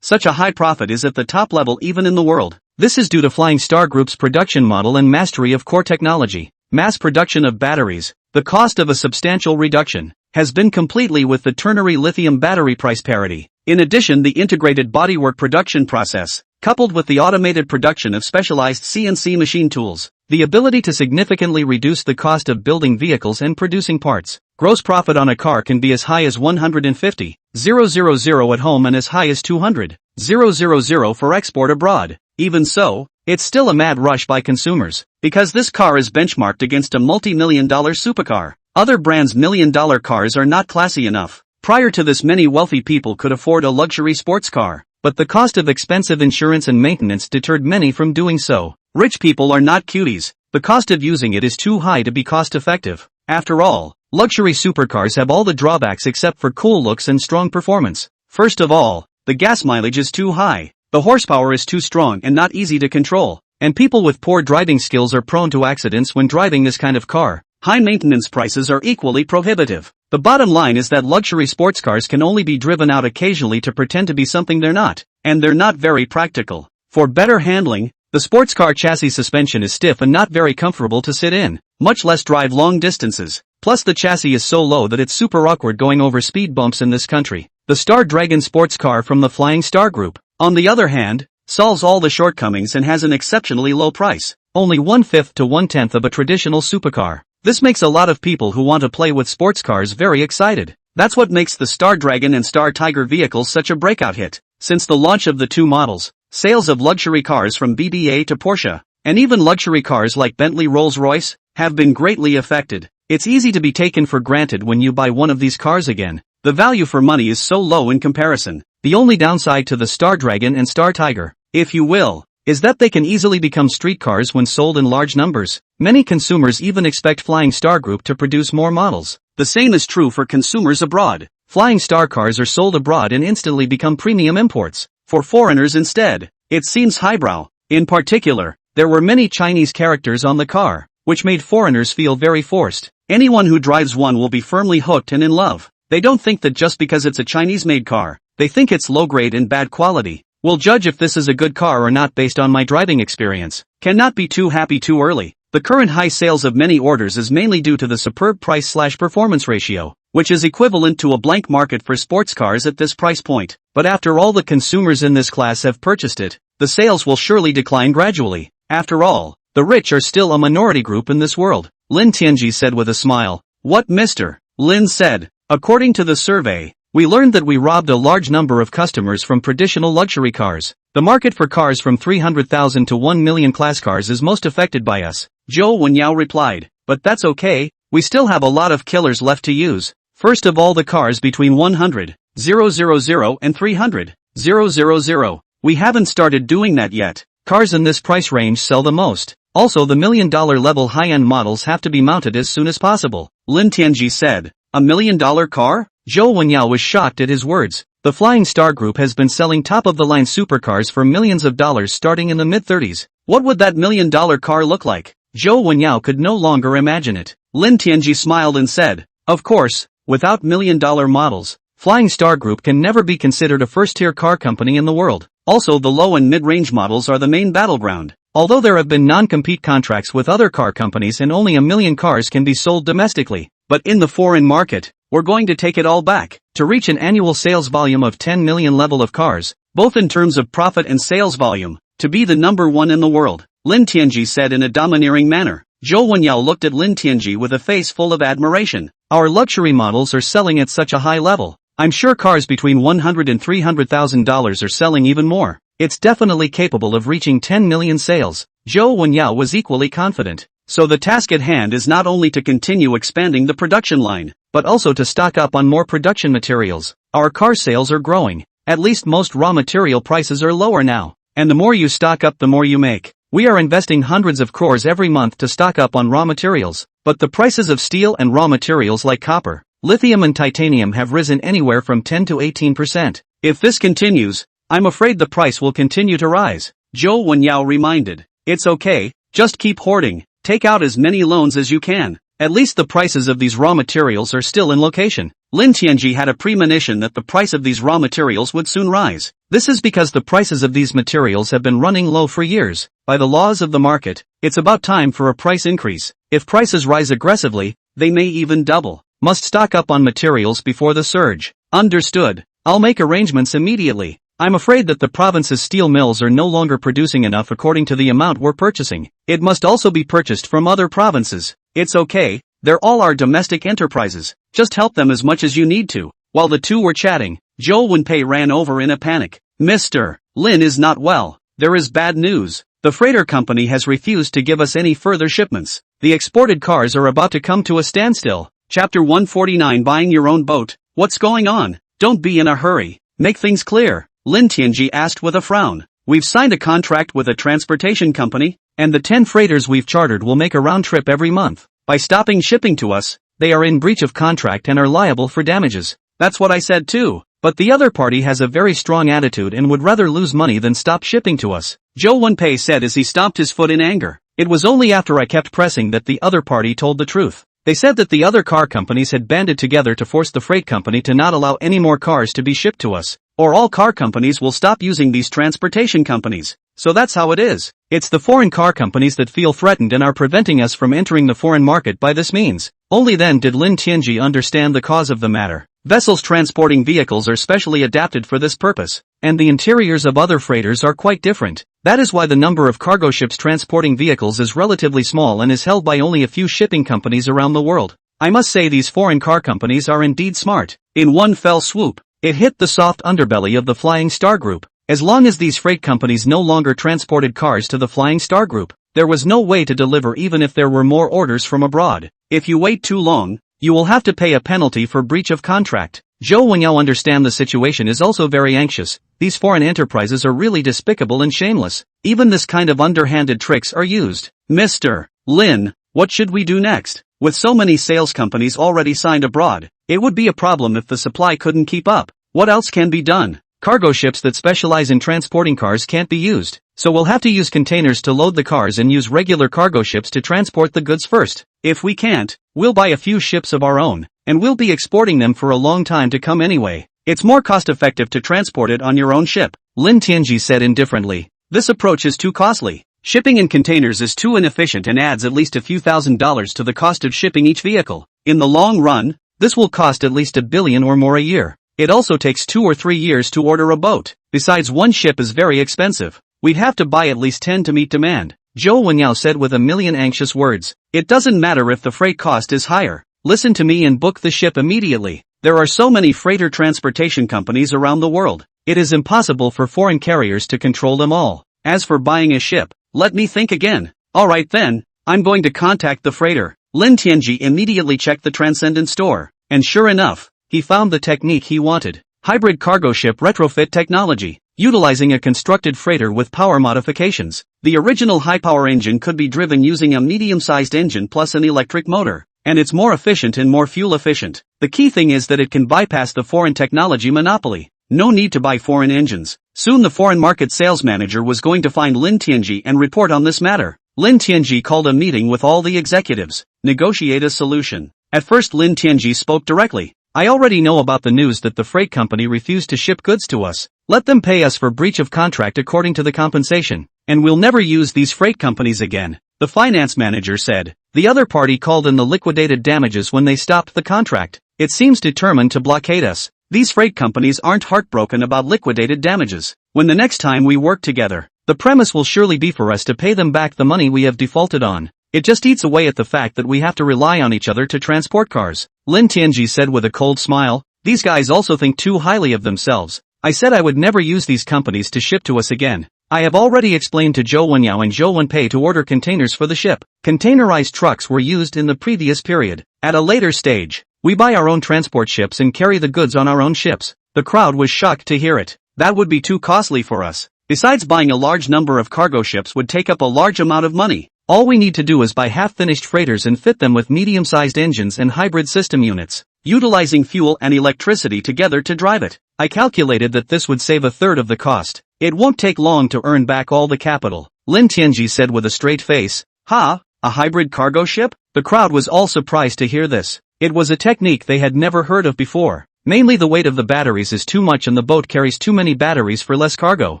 Such a high profit is at the top level even in the world. This is due to Flying Star Group's production model and mastery of core technology. Mass production of batteries, the cost of a substantial reduction, has been completely with the ternary lithium battery price parity. In addition, the integrated bodywork production process, coupled with the automated production of specialized CNC machine tools, the ability to significantly reduce the cost of building vehicles and producing parts. Gross profit on a car can be as high as 150,000 at home and as high as 200,000 for export abroad. Even so, it's still a mad rush by consumers, because this car is benchmarked against a multi-million-dollar supercar. Other brands' million-dollar cars are not classy enough. Prior to this, many wealthy people could afford a luxury sports car, but the cost of expensive insurance and maintenance deterred many from doing so. Rich people are not cuties. The cost of using it is too high to be cost-effective. After all, luxury supercars have all the drawbacks except for cool looks and strong performance. First of all, the gas mileage is too high. The horsepower is too strong and not easy to control, and people with poor driving skills are prone to accidents when driving this kind of car. High maintenance prices are equally prohibitive. The bottom line is that luxury sports cars can only be driven out occasionally to pretend to be something they're not, and they're not very practical. For better handling, the sports car chassis suspension is stiff and not very comfortable to sit in, much less drive long distances. Plus the chassis is so low that it's super awkward going over speed bumps in this country. The Star Dragon sports car from the Flying Star Group, on the other hand, solves all the shortcomings and has an exceptionally low price, only 1/5 to 1/10 of a traditional supercar. This makes a lot of people who want to play with sports cars very excited. That's what makes the Star Dragon and Star Tiger vehicles such a breakout hit. Since the launch of the two models, sales of luxury cars from BBA to Porsche, and even luxury cars like Bentley Rolls-Royce, have been greatly affected. It's easy to be taken for granted when you buy one of these cars again. The value for money is so low in comparison. The only downside to the Star Dragon and Star Tiger, if you will, is that they can easily become street cars when sold in large numbers. Many consumers even expect Flying Star Group to produce more models. The same is true for consumers abroad. Flying Star cars are sold abroad and instantly become premium imports. For foreigners instead, it seems highbrow. In particular, there were many Chinese characters on the car, which made foreigners feel very forced. Anyone who drives one will be firmly hooked and in love. They don't think that just because it's a Chinese-made car, they think it's low-grade and bad quality. We'll judge if this is a good car or not based on my driving experience. Cannot be too happy too early. The current high sales of many orders is mainly due to the superb price/performance ratio, which is equivalent to a blank market for sports cars at this price point. But after all the consumers in this class have purchased it, the sales will surely decline gradually. After all, the rich are still a minority group in this world, Lin Tianji said with a smile. What, Mr. Lin said. According to the survey, we learned that we robbed a large number of customers from traditional luxury cars. The market for cars from 300,000 to 1 million class cars is most affected by us, Zhou Wenyao replied. But that's okay, we still have a lot of killers left to use. First of all, the cars between 100,000 and 300,000. We haven't started doing that yet. Cars in this price range sell the most. Also, the $1 million level high-end models have to be mounted as soon as possible, Lin Tianji said. A $1 million car? Zhou Wenyao was shocked at his words. The Flying Star Group has been selling top-of-the-line supercars for millions of dollars starting in the mid-30s. What would that $1 million car look like? Zhou Wenyao could no longer imagine it. Lin Tianji smiled and said, of course, without $1 million models, Flying Star Group can never be considered a first-tier car company in the world. Also, the low and mid-range models are the main battleground. Although there have been non-compete contracts with other car companies and only 1 million cars can be sold domestically, but in the foreign market, we're going to take it all back. To reach an annual sales volume of 10 million level of cars, both in terms of profit and sales volume, to be the number one in the world, Lin Tianji said in a domineering manner. Zhou Wenyao looked at Lin Tianji with a face full of admiration. Our luxury models are selling at such a high level. I'm sure cars between $100,000 and $300,000 are selling even more. It's definitely capable of reaching 10 million sales. Zhou Wenyao was equally confident. So the task at hand is not only to continue expanding the production line, but also to stock up on more production materials. Our car sales are growing. At least most raw material prices are lower now. And the more you stock up, the more you make. We are investing hundreds of crores every month to stock up on raw materials, but the prices of steel and raw materials like copper, lithium and titanium have risen anywhere from 10 to 18%. If this continues, I'm afraid the price will continue to rise. Zhou Wenyao reminded. It's okay, just keep hoarding, take out as many loans as you can. At least the prices of these raw materials are still in location. Lin Tianji had a premonition that the price of these raw materials would soon rise. This is because the prices of these materials have been running low for years. By the laws of the market, it's about time for a price increase. If prices rise aggressively, they may even double. Must stock up on materials before the surge. Understood. I'll make arrangements immediately. I'm afraid that the province's steel mills are no longer producing enough according to the amount we're purchasing. It must also be purchased from other provinces. It's okay, they're all our domestic enterprises. Just help them as much as you need to. While the two were chatting, Zhou Wenpei ran over in a panic. Mr. Lin is not well. There is bad news. The freighter company has refused to give us any further shipments. The exported cars are about to come to a standstill. Chapter 149 Buying your own boat. What's going on? Don't be in a hurry. Make things clear. Lin Tianji asked with a frown. We've signed a contract with a transportation company, and the 10 freighters we've chartered will make a round trip every month. By stopping shipping to us, they are in breach of contract and are liable for damages. That's what I said too. But the other party has a very strong attitude and would rather lose money than stop shipping to us, Zhou Wenpei said as he stomped his foot in anger. It was only after I kept pressing that the other party told the truth. They said that the other car companies had banded together to force the freight company to not allow any more cars to be shipped to us, or all car companies will stop using these transportation companies. So that's how it is. It's the foreign car companies that feel threatened and are preventing us from entering the foreign market by this means. Only then did Lin Tianji understand the cause of the matter. Vessels transporting vehicles are specially adapted for this purpose, and the interiors of other freighters are quite different. That is why the number of cargo ships transporting vehicles is relatively small and is held by only a few shipping companies around the world. I must say these foreign car companies are indeed smart. In one fell swoop, it hit the soft underbelly of the Flying Star Group. As long as these freight companies no longer transported cars to the Flying Star Group, there was no way to deliver even if there were more orders from abroad. If you wait too long, you will have to pay a penalty for breach of contract. Zhou Wenyao understand the situation is also very anxious. These foreign enterprises are really despicable and shameless. Even this kind of underhanded tricks are used. Mr. Lin, what should we do next? With so many sales companies already signed abroad, it would be a problem if the supply couldn't keep up. What else can be done? Cargo ships that specialize in transporting cars can't be used, so we'll have to use containers to load the cars and use regular cargo ships to transport the goods first. If we can't, we'll buy a few ships of our own, and we'll be exporting them for a long time to come anyway. It's more cost-effective to transport it on your own ship, Lin Tianji said indifferently. This approach is too costly. Shipping in containers is too inefficient and adds at least a few $1,000s to the cost of shipping each vehicle. In the long run, this will cost at least $1 billion or more a year. It also takes 2 or 3 years to order a boat. Besides, one ship is very expensive. We'd have to buy at least 10 to meet demand, Zhou Wenyao said with a million anxious words. It doesn't matter if the freight cost is higher. Listen to me and book the ship immediately. There are so many freighter transportation companies around the world. It is impossible for foreign carriers to control them all. As for buying a ship, let me think again. Alright then, I'm going to contact the freighter. Lin Tianji immediately checked the Transcendent store, and sure enough, he found the technique he wanted. Hybrid cargo ship retrofit technology. Utilizing a constructed freighter with power modifications, the original high-power engine could be driven using a medium-sized engine plus an electric motor, and it's more efficient and more fuel efficient. The key thing is that it can bypass the foreign technology monopoly. No need to buy foreign engines. Soon the foreign market sales manager was going to find Lin Tianji and report on this matter. Lin Tianji called a meeting with all the executives. Negotiate a solution. At first Lin Tianji spoke directly. I already know about the news that the freight company refused to ship goods to us. Let them pay us for breach of contract according to the compensation, and we'll never use these freight companies again, the finance manager said. The other party called in the liquidated damages when they stopped the contract. It seems determined to blockade us. These freight companies aren't heartbroken about liquidated damages. When the next time we work together, the premise will surely be for us to pay them back the money we have defaulted on. It just eats away at the fact that we have to rely on each other to transport cars, Lin Tianji said with a cold smile. These guys also think too highly of themselves. I said I would never use these companies to ship to us again. I have already explained to Zhou Wenyao and Zhou Wenpei to order containers for the ship. Containerized trucks were used in the previous period. At a later stage, we buy our own transport ships and carry the goods on our own ships. The crowd was shocked to hear it. That would be too costly for us. Besides, buying a large number of cargo ships would take up a large amount of money. All we need to do is buy half-finished freighters and fit them with medium-sized engines and hybrid system units, utilizing fuel and electricity together to drive it. I calculated that this would save a third of the cost. It won't take long to earn back all the capital. Lin Tianji said with a straight face. Ha, a hybrid cargo ship? The crowd was all surprised to hear this. It was a technique they had never heard of before. Mainly the weight of the batteries is too much and the boat carries too many batteries for less cargo.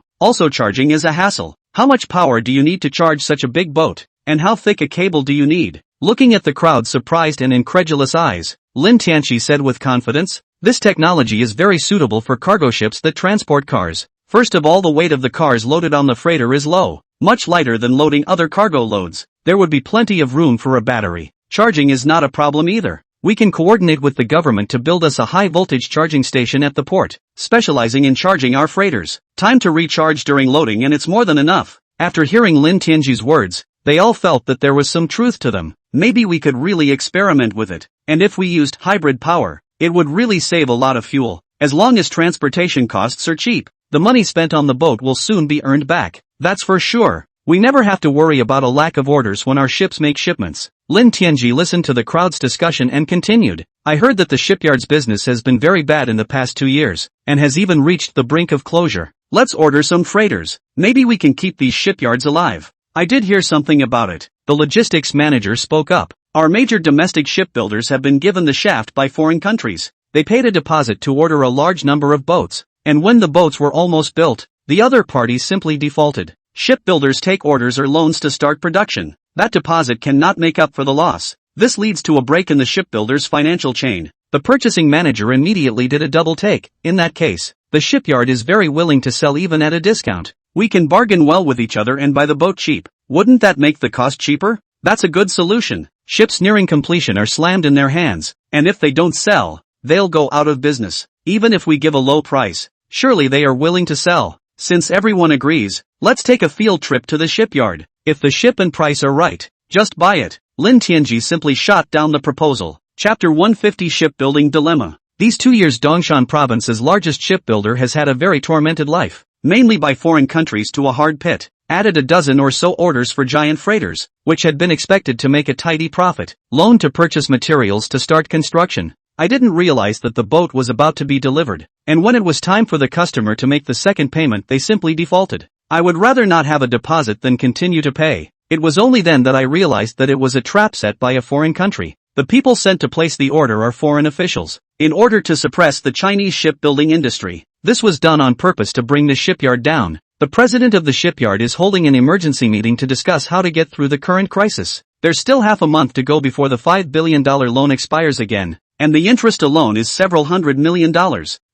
Also, charging is a hassle. How much power do you need to charge such a big boat? And how thick a cable do you need? Looking at the crowd's surprised and incredulous eyes, Lin Tianji said with confidence, this technology is very suitable for cargo ships that transport cars. First of all, the weight of the cars loaded on the freighter is low, much lighter than loading other cargo loads. There would be plenty of room for a battery. Charging is not a problem either. We can coordinate with the government to build us a high-voltage charging station at the port, specializing in charging our freighters. Time to recharge during loading and it's more than enough. After hearing Lin Tianji's words, they all felt that there was some truth to them. Maybe we could really experiment with it. And if we used hybrid power, it would really save a lot of fuel. As long as transportation costs are cheap, the money spent on the boat will soon be earned back. That's for sure. We never have to worry about a lack of orders when our ships make shipments. Lin Tianji listened to the crowd's discussion and continued. I heard that the shipyard's business has been very bad in the past 2 years, and has even reached the brink of closure. Let's order some freighters. Maybe we can keep these shipyards alive. I did hear something about it. The logistics manager spoke up. Our major domestic shipbuilders have been given the shaft by foreign countries. They paid a deposit to order a large number of boats, and when the boats were almost built, the other parties simply defaulted. Shipbuilders take orders or loans to start production. That deposit cannot make up for the loss. This leads to a break in the shipbuilder's financial chain. The purchasing manager immediately did a double take. In that case, the shipyard is very willing to sell even at a discount. We can bargain well with each other and buy the boat cheap. Wouldn't that make the cost cheaper? That's a good solution. Ships nearing completion are slammed in their hands, and if they don't sell, they'll go out of business. Even if we give a low price, surely they are willing to sell. Since everyone agrees, let's take a field trip to the shipyard. If the ship and price are right, just buy it. Lin Tianji simply shot down the proposal. Chapter 150 Shipbuilding Dilemma. These 2 years Dongshan Province's largest shipbuilder has had a very tormented life, mainly by foreign countries to a hard pit. Added a dozen or so orders for giant freighters, which had been expected to make a tidy profit. Loan to purchase materials to start construction. I didn't realize that the boat was about to be delivered, and when it was time for the customer to make the second payment they simply defaulted. I would rather not have a deposit than continue to pay. It was only then that I realized that it was a trap set by a foreign country. The people sent to place the order are foreign officials, in order to suppress the Chinese shipbuilding industry. This was done on purpose to bring the shipyard down. The president of the shipyard is holding an emergency meeting to discuss how to get through the current crisis. There's still half a month to go before the $5 billion loan expires again, and the interest alone is several $100 million.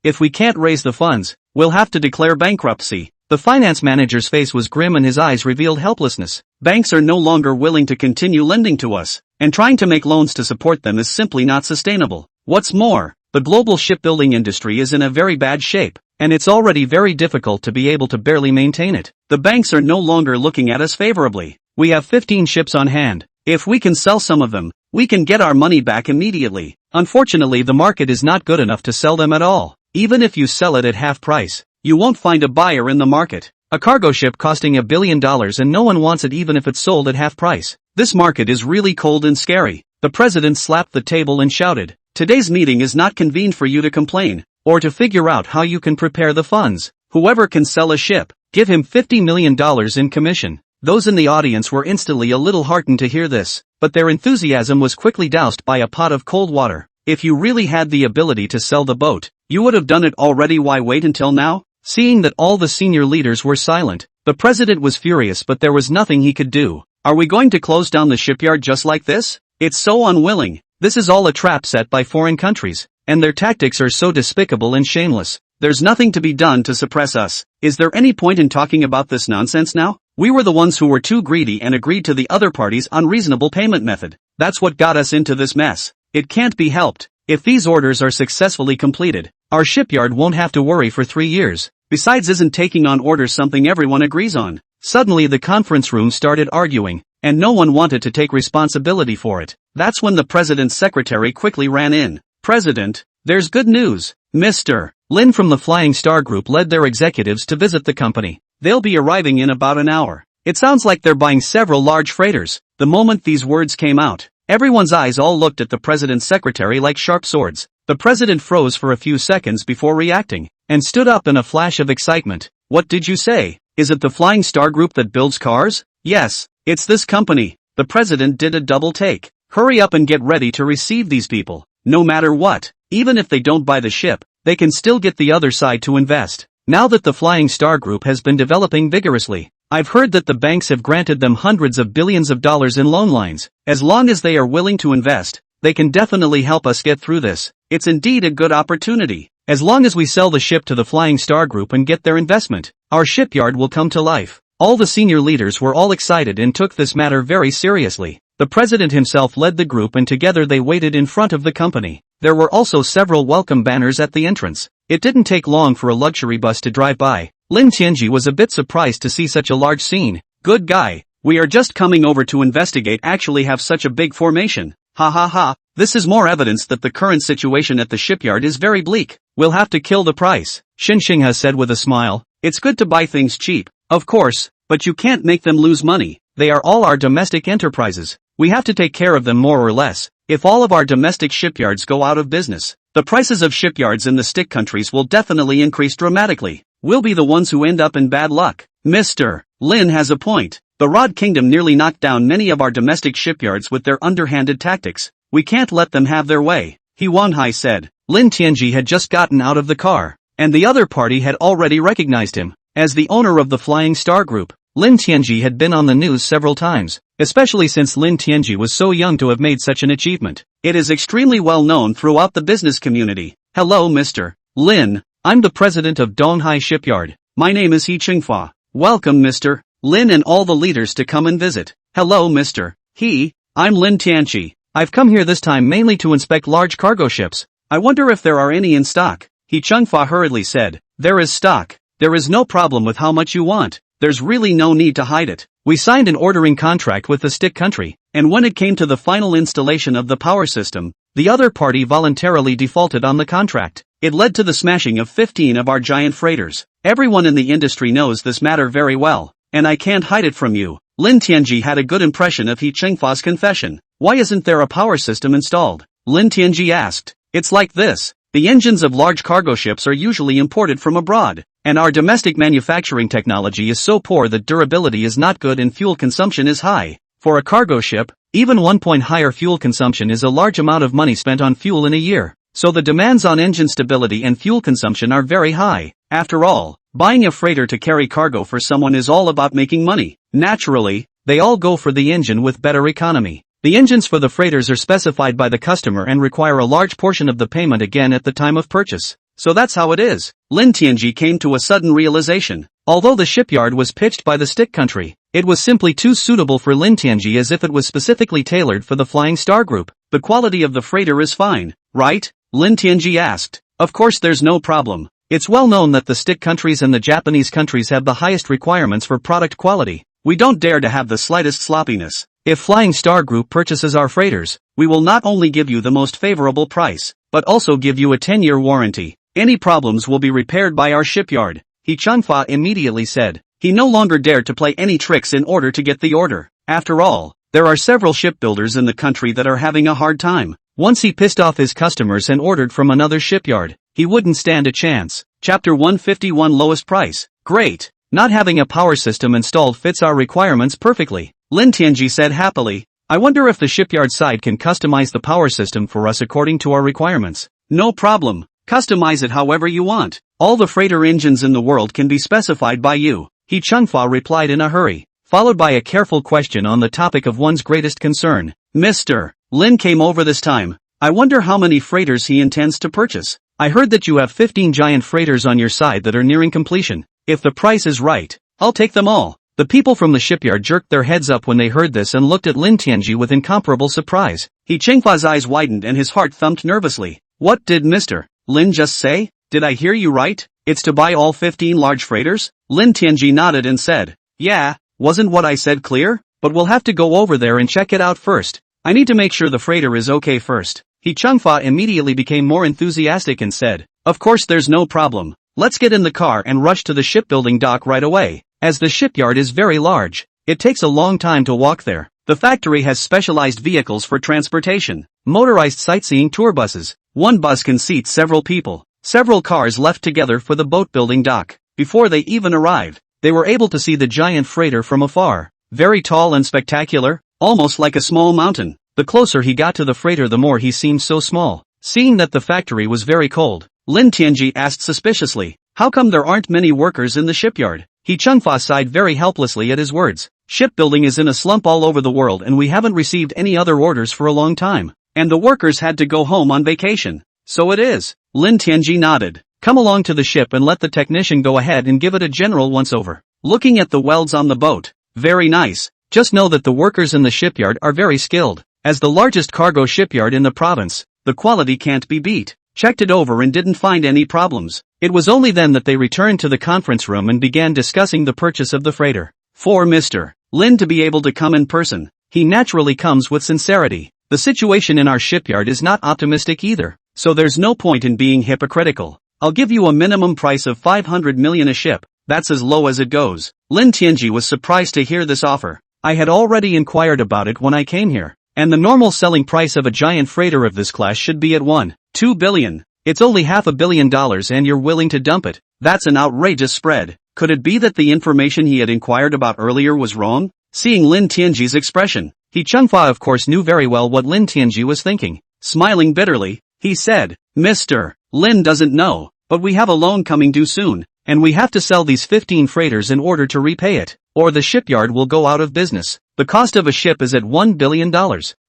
If we can't raise the funds, we'll have to declare bankruptcy. The finance manager's face was grim and his eyes revealed helplessness. Banks are no longer willing to continue lending to us, and trying to make loans to support them is simply not sustainable. What's more, the global shipbuilding industry is in a very bad shape, and it's already very difficult to be able to barely maintain it. The banks are no longer looking at us favorably. We have 15 ships on hand. If we can sell some of them, we can get our money back immediately. Unfortunately, the market is not good enough to sell them at all. Even if you sell it at half price, you won't find a buyer in the market. A cargo ship costing $1 billion and no one wants it even if it's sold at half price. This market is really cold and scary. The president slapped the table and shouted, "Today's meeting is not convened for you to complain, or to figure out how you can prepare the funds. Whoever can sell a ship, give him $50 million in commission." Those in the audience were instantly a little heartened to hear this, but their enthusiasm was quickly doused by a pot of cold water. If you really had the ability to sell the boat, you would have done it already. Why wait until now? Seeing that all the senior leaders were silent, the president was furious, but there was nothing he could do. Are we going to close down the shipyard just like this? It's so unwilling. This is all a trap set by foreign countries, and their tactics are so despicable and shameless. There's nothing to be done to suppress us. Is there any point in talking about this nonsense now? We were the ones who were too greedy and agreed to the other party's unreasonable payment method. That's what got us into this mess. It can't be helped. If these orders are successfully completed, our shipyard won't have to worry for 3 years. Besides, isn't taking on orders something everyone agrees on? Suddenly the conference room started arguing, and no one wanted to take responsibility for it. That's when the president's secretary quickly ran in. "President, there's good news. Mr. Lin from the Flying Star Group led their executives to visit the company. They'll be arriving in about an hour. It sounds like they're buying several large freighters. The moment these words came out, everyone's eyes all looked at the president's secretary like sharp swords. The president froze for a few seconds before reacting, and stood up in a flash of excitement. What did you say? Is it the Flying Star Group that builds cars? Yes, it's this company. The president did a double take. Hurry up and get ready to receive these people. No matter what, even if they don't buy the ship, they can still get the other side to invest. Now that the Flying Star Group has been developing vigorously, I've heard that the banks have granted them hundreds of billions of dollars in loan lines. As long as they are willing to invest, they can definitely help us get through this. It's indeed a good opportunity. As long as we sell the ship to the Flying Star Group and get their investment, our shipyard will come to life. All the senior leaders were all excited and took this matter very seriously. The president himself led the group and together they waited in front of the company. There were also several welcome banners at the entrance. It didn't take long for a luxury bus to drive by. Lin Tianji was a bit surprised to see such a large scene. Good guy. We are just coming over to investigate actually have such a big formation. Ha ha ha. This is more evidence that the current situation at the shipyard is very bleak. We'll have to kill the price, Xin Xinghe said with a smile. It's good to buy things cheap, of course, but you can't make them lose money. They are all our domestic enterprises. We have to take care of them more or less. If all of our domestic shipyards go out of business, the prices of shipyards in the stick countries will definitely increase dramatically. We'll be the ones who end up in bad luck. Mr. Lin has a point. The Rod Kingdom nearly knocked down many of our domestic shipyards with their underhanded tactics. We can't let them have their way, He Wanhai said. Lin Tianji had just gotten out of the car, and the other party had already recognized him. As the owner of the Flying Star Group, Lin Tianji had been on the news several times, especially since Lin Tianji was so young to have made such an achievement. It is extremely well known throughout the business community. Hello Mr. Lin, I'm the president of Donghai Shipyard. My name is He Qingfa. Welcome Mr. Lin and all the leaders to come and visit. Hello Mr. He, I'm Lin Tianji. I've come here this time mainly to inspect large cargo ships. I wonder if there are any in stock. He Chengfa hurriedly said. There is stock. There is no problem with how much you want. There's really no need to hide it. We signed an ordering contract with the stick country, and when it came to the final installation of the power system, the other party voluntarily defaulted on the contract. It led to the smashing of 15 of our giant freighters. Everyone in the industry knows this matter very well, and I can't hide it from you. Lin Tianji had a good impression of He Chengfa's confession. Why isn't there a power system installed? Lin Tianji asked. It's like this. The engines of large cargo ships are usually imported from abroad, and our domestic manufacturing technology is so poor that durability is not good and fuel consumption is high. For a cargo ship, even 1 point higher fuel consumption is a large amount of money spent on fuel in a year, so the demands on engine stability and fuel consumption are very high. After all, buying a freighter to carry cargo for someone is all about making money. Naturally, they all go for the engine with better economy. The engines for the freighters are specified by the customer and require a large portion of the payment again at the time of purchase. So that's how it is. Lin Tianji came to a sudden realization. Although the shipyard was pitched by the stick country, it was simply too suitable for Lin Tianji as if it was specifically tailored for the Flying Star Group. The quality of the freighter is fine, right? Lin Tianji asked. Of course there's no problem. It's well known that the stick countries and the Japanese countries have the highest requirements for product quality. We don't dare to have the slightest sloppiness. If Flying Star Group purchases our freighters, we will not only give you the most favorable price, but also give you a 10-year warranty. Any problems will be repaired by our shipyard, He Changfa immediately said. He no longer dared to play any tricks in order to get the order. After all, there are several shipbuilders in the country that are having a hard time. Once he pissed off his customers and ordered from another shipyard, he wouldn't stand a chance. Chapter 151 Lowest Price. Great. Not having a power system installed fits our requirements perfectly, Lin Tianji said happily. I wonder if the shipyard side can customize the power system for us according to our requirements. No problem. Customize it however you want. All the freighter engines in the world can be specified by you, He Chengfa replied in a hurry, followed by a careful question on the topic of one's greatest concern. Mr. Lin came over this time. I wonder how many freighters he intends to purchase. I heard that you have 15 giant freighters on your side that are nearing completion. If the price is right, I'll take them all. The people from the shipyard jerked their heads up when they heard this and looked at Lin Tianji with incomparable surprise. He Chengfa's eyes widened and his heart thumped nervously. What did Mr. Lin just say? Did I hear you right? It's to buy all 15 large freighters? Lin Tianji nodded and said, yeah, wasn't what I said clear? But we'll have to go over there and check it out first. I need to make sure the freighter is okay first. He Chengfa immediately became more enthusiastic and said, Of course there's no problem. Let's get in the car and rush to the shipbuilding dock right away. As the shipyard is very large, it takes a long time to walk there. The factory has specialized vehicles for transportation, motorized sightseeing tour buses. One bus can seat several people. Several cars left together for the boat building dock. Before they even arrived, they were able to see the giant freighter from afar. Very tall and spectacular, almost like a small mountain. The closer he got to the freighter, the more he seemed so small. Seeing that the factory was very cold, Lin Tianji asked suspiciously, "How come there aren't many workers in the shipyard?" He Chungfa sighed very helplessly at his words. Shipbuilding is in a slump all over the world and we haven't received any other orders for a long time. And the workers had to go home on vacation. So it is. Lin Tianji nodded. Come along to the ship and let the technician go ahead and give it a general once-over. Looking at the welds on the boat. Very nice. Just know that the workers in the shipyard are very skilled. As the largest cargo shipyard in the province, the quality can't be beat. Checked it over and didn't find any problems. It was only then that they returned to the conference room and began discussing the purchase of the freighter. For Mr. Lin to be able to come in person, he naturally comes with sincerity. The situation in our shipyard is not optimistic either, so there's no point in being hypocritical. I'll give you a minimum price of 500 million a ship. That's as low as it goes. Lin Tianji was surprised to hear this offer. I had already inquired about it when I came here, and the normal selling price of a giant freighter of this class should be at 1.2 billion. It's only $500 million and you're willing to dump it. That's an outrageous spread. Could it be that the information he had inquired about earlier was wrong? Seeing Lin Tianji's expression, He Chungfa of course knew very well what Lin Tianji was thinking. Smiling bitterly, he said, Mr. Lin doesn't know, but we have a loan coming due soon, and we have to sell these 15 freighters in order to repay it, or the shipyard will go out of business. The cost of a ship is at $1 billion,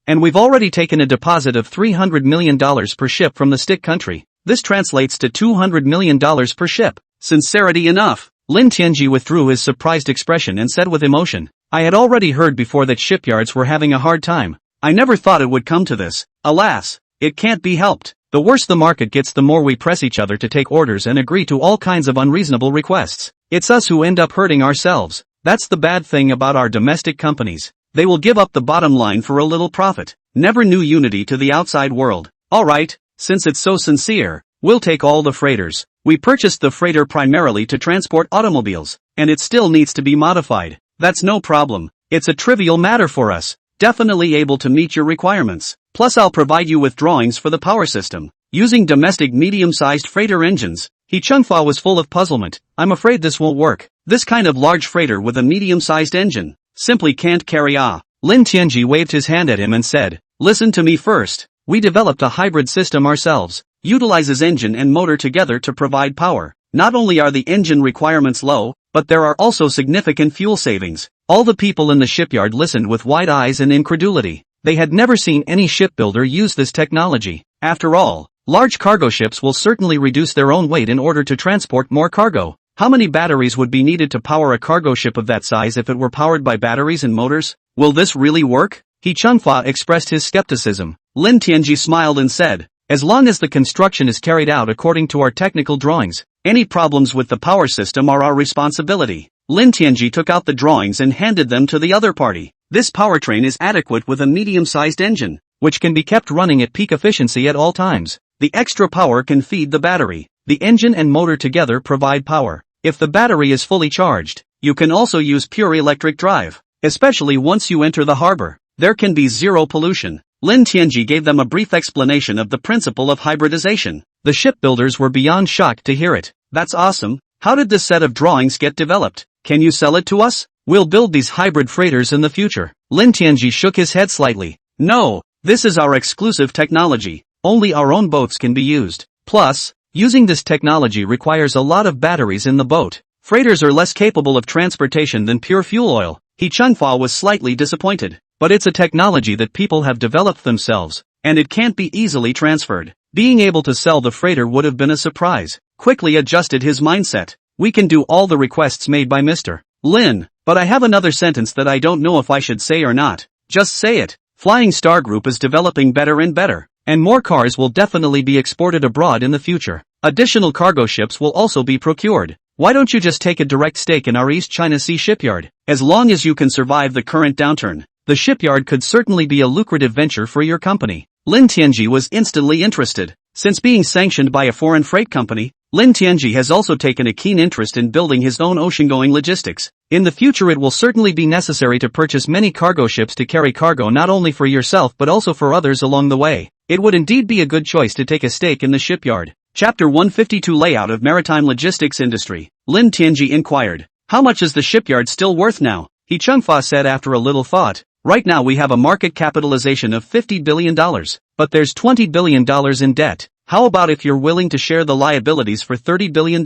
and we've already taken a deposit of $300 million per ship from the stick country. This translates to $200 million per ship. Sincerity enough. Lin Tianji withdrew his surprised expression and said with emotion, I had already heard before that shipyards were having a hard time. I never thought it would come to this. Alas, it can't be helped. The worse the market gets, the more we press each other to take orders and agree to all kinds of unreasonable requests. It's us who end up hurting ourselves. That's the bad thing about our domestic companies. They will give up the bottom line for a little profit. Never knew unity to the outside world. Alright, since it's so sincere, we'll take all the freighters. We purchased the freighter primarily to transport automobiles, and it still needs to be modified. That's no problem. It's a trivial matter for us. Definitely able to meet your requirements. Plus I'll provide you with drawings for the power system. Using domestic medium-sized freighter engines. He Chungfa was full of puzzlement. I'm afraid this won't work. This kind of large freighter with a medium-sized engine simply can't carry on. Lin Tianji waved his hand at him and said, Listen to me first. We developed a hybrid system ourselves. Utilizes engine and motor together to provide power. Not only are the engine requirements low, but there are also significant fuel savings. All the people in the shipyard listened with wide eyes and incredulity. They had never seen any shipbuilder use this technology. After all, large cargo ships will certainly reduce their own weight in order to transport more cargo. How many batteries would be needed to power a cargo ship of that size if it were powered by batteries and motors? Will this really work? He Chungfa expressed his skepticism. Lin Tianji smiled and said, As long as the construction is carried out according to our technical drawings, any problems with the power system are our responsibility. Lin Tianji took out the drawings and handed them to the other party. This powertrain is adequate with a medium-sized engine, which can be kept running at peak efficiency at all times. The extra power can feed the battery. The engine and motor together provide power. If the battery is fully charged, you can also use pure electric drive. Especially once you enter the harbor, there can be zero pollution. Lin Tianji gave them a brief explanation of the principle of hybridization. The shipbuilders were beyond shocked to hear it. That's awesome. How did this set of drawings get developed? Can you sell it to us? We'll build these hybrid freighters in the future. Lin Tianji shook his head slightly. No, this is our exclusive technology. Only our own boats can be used. Plus, using this technology requires a lot of batteries in the boat. Freighters are less capable of transportation than pure fuel oil. He Chungfa was slightly disappointed. But it's a technology that people have developed themselves, and it can't be easily transferred. Being able to sell the freighter would have been a surprise. Quickly adjusted his mindset. We can do all the requests made by Mr. Lin, but I have another sentence that I don't know if I should say or not. Just say it. Flying Star Group is developing better and better, and more cars will definitely be exported abroad in the future. Additional cargo ships will also be procured. Why don't you just take a direct stake in our East China Sea shipyard? As long as you can survive the current downturn, the shipyard could certainly be a lucrative venture for your company. Lin Tianji was instantly interested. Since being sanctioned by a foreign freight company, Lin Tianji has also taken a keen interest in building his own ocean-going logistics. In the future it will certainly be necessary to purchase many cargo ships to carry cargo not only for yourself but also for others along the way. It would indeed be a good choice to take a stake in the shipyard. Chapter 152 Layout of Maritime Logistics Industry. Lin Tianji inquired. How much is the shipyard still worth now? He Chengfa said after a little thought. Right now we have a market capitalization of $50 billion, but there's $20 billion in debt. How about if you're willing to share the liabilities for $30 billion?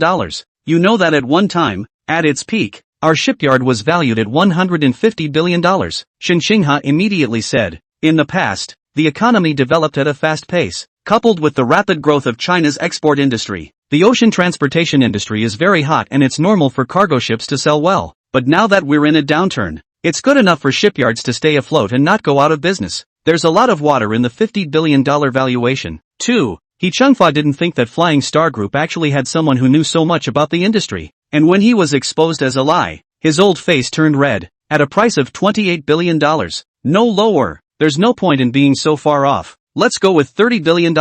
You know that at one time, at its peak, our shipyard was valued at $150 billion. Xinxingha immediately said. In the past, the economy developed at a fast pace, coupled with the rapid growth of China's export industry. The ocean transportation industry is very hot and it's normal for cargo ships to sell well. But now that we're in a downturn, it's good enough for shipyards to stay afloat and not go out of business. There's a lot of water in the $50 billion valuation, too. He Chengfa didn't think that Flying Star Group actually had someone who knew so much about the industry. And when he was exposed as a lie, his old face turned red. At a price of $28 billion. No lower. There's no point in being so far off. Let's go with $30 billion.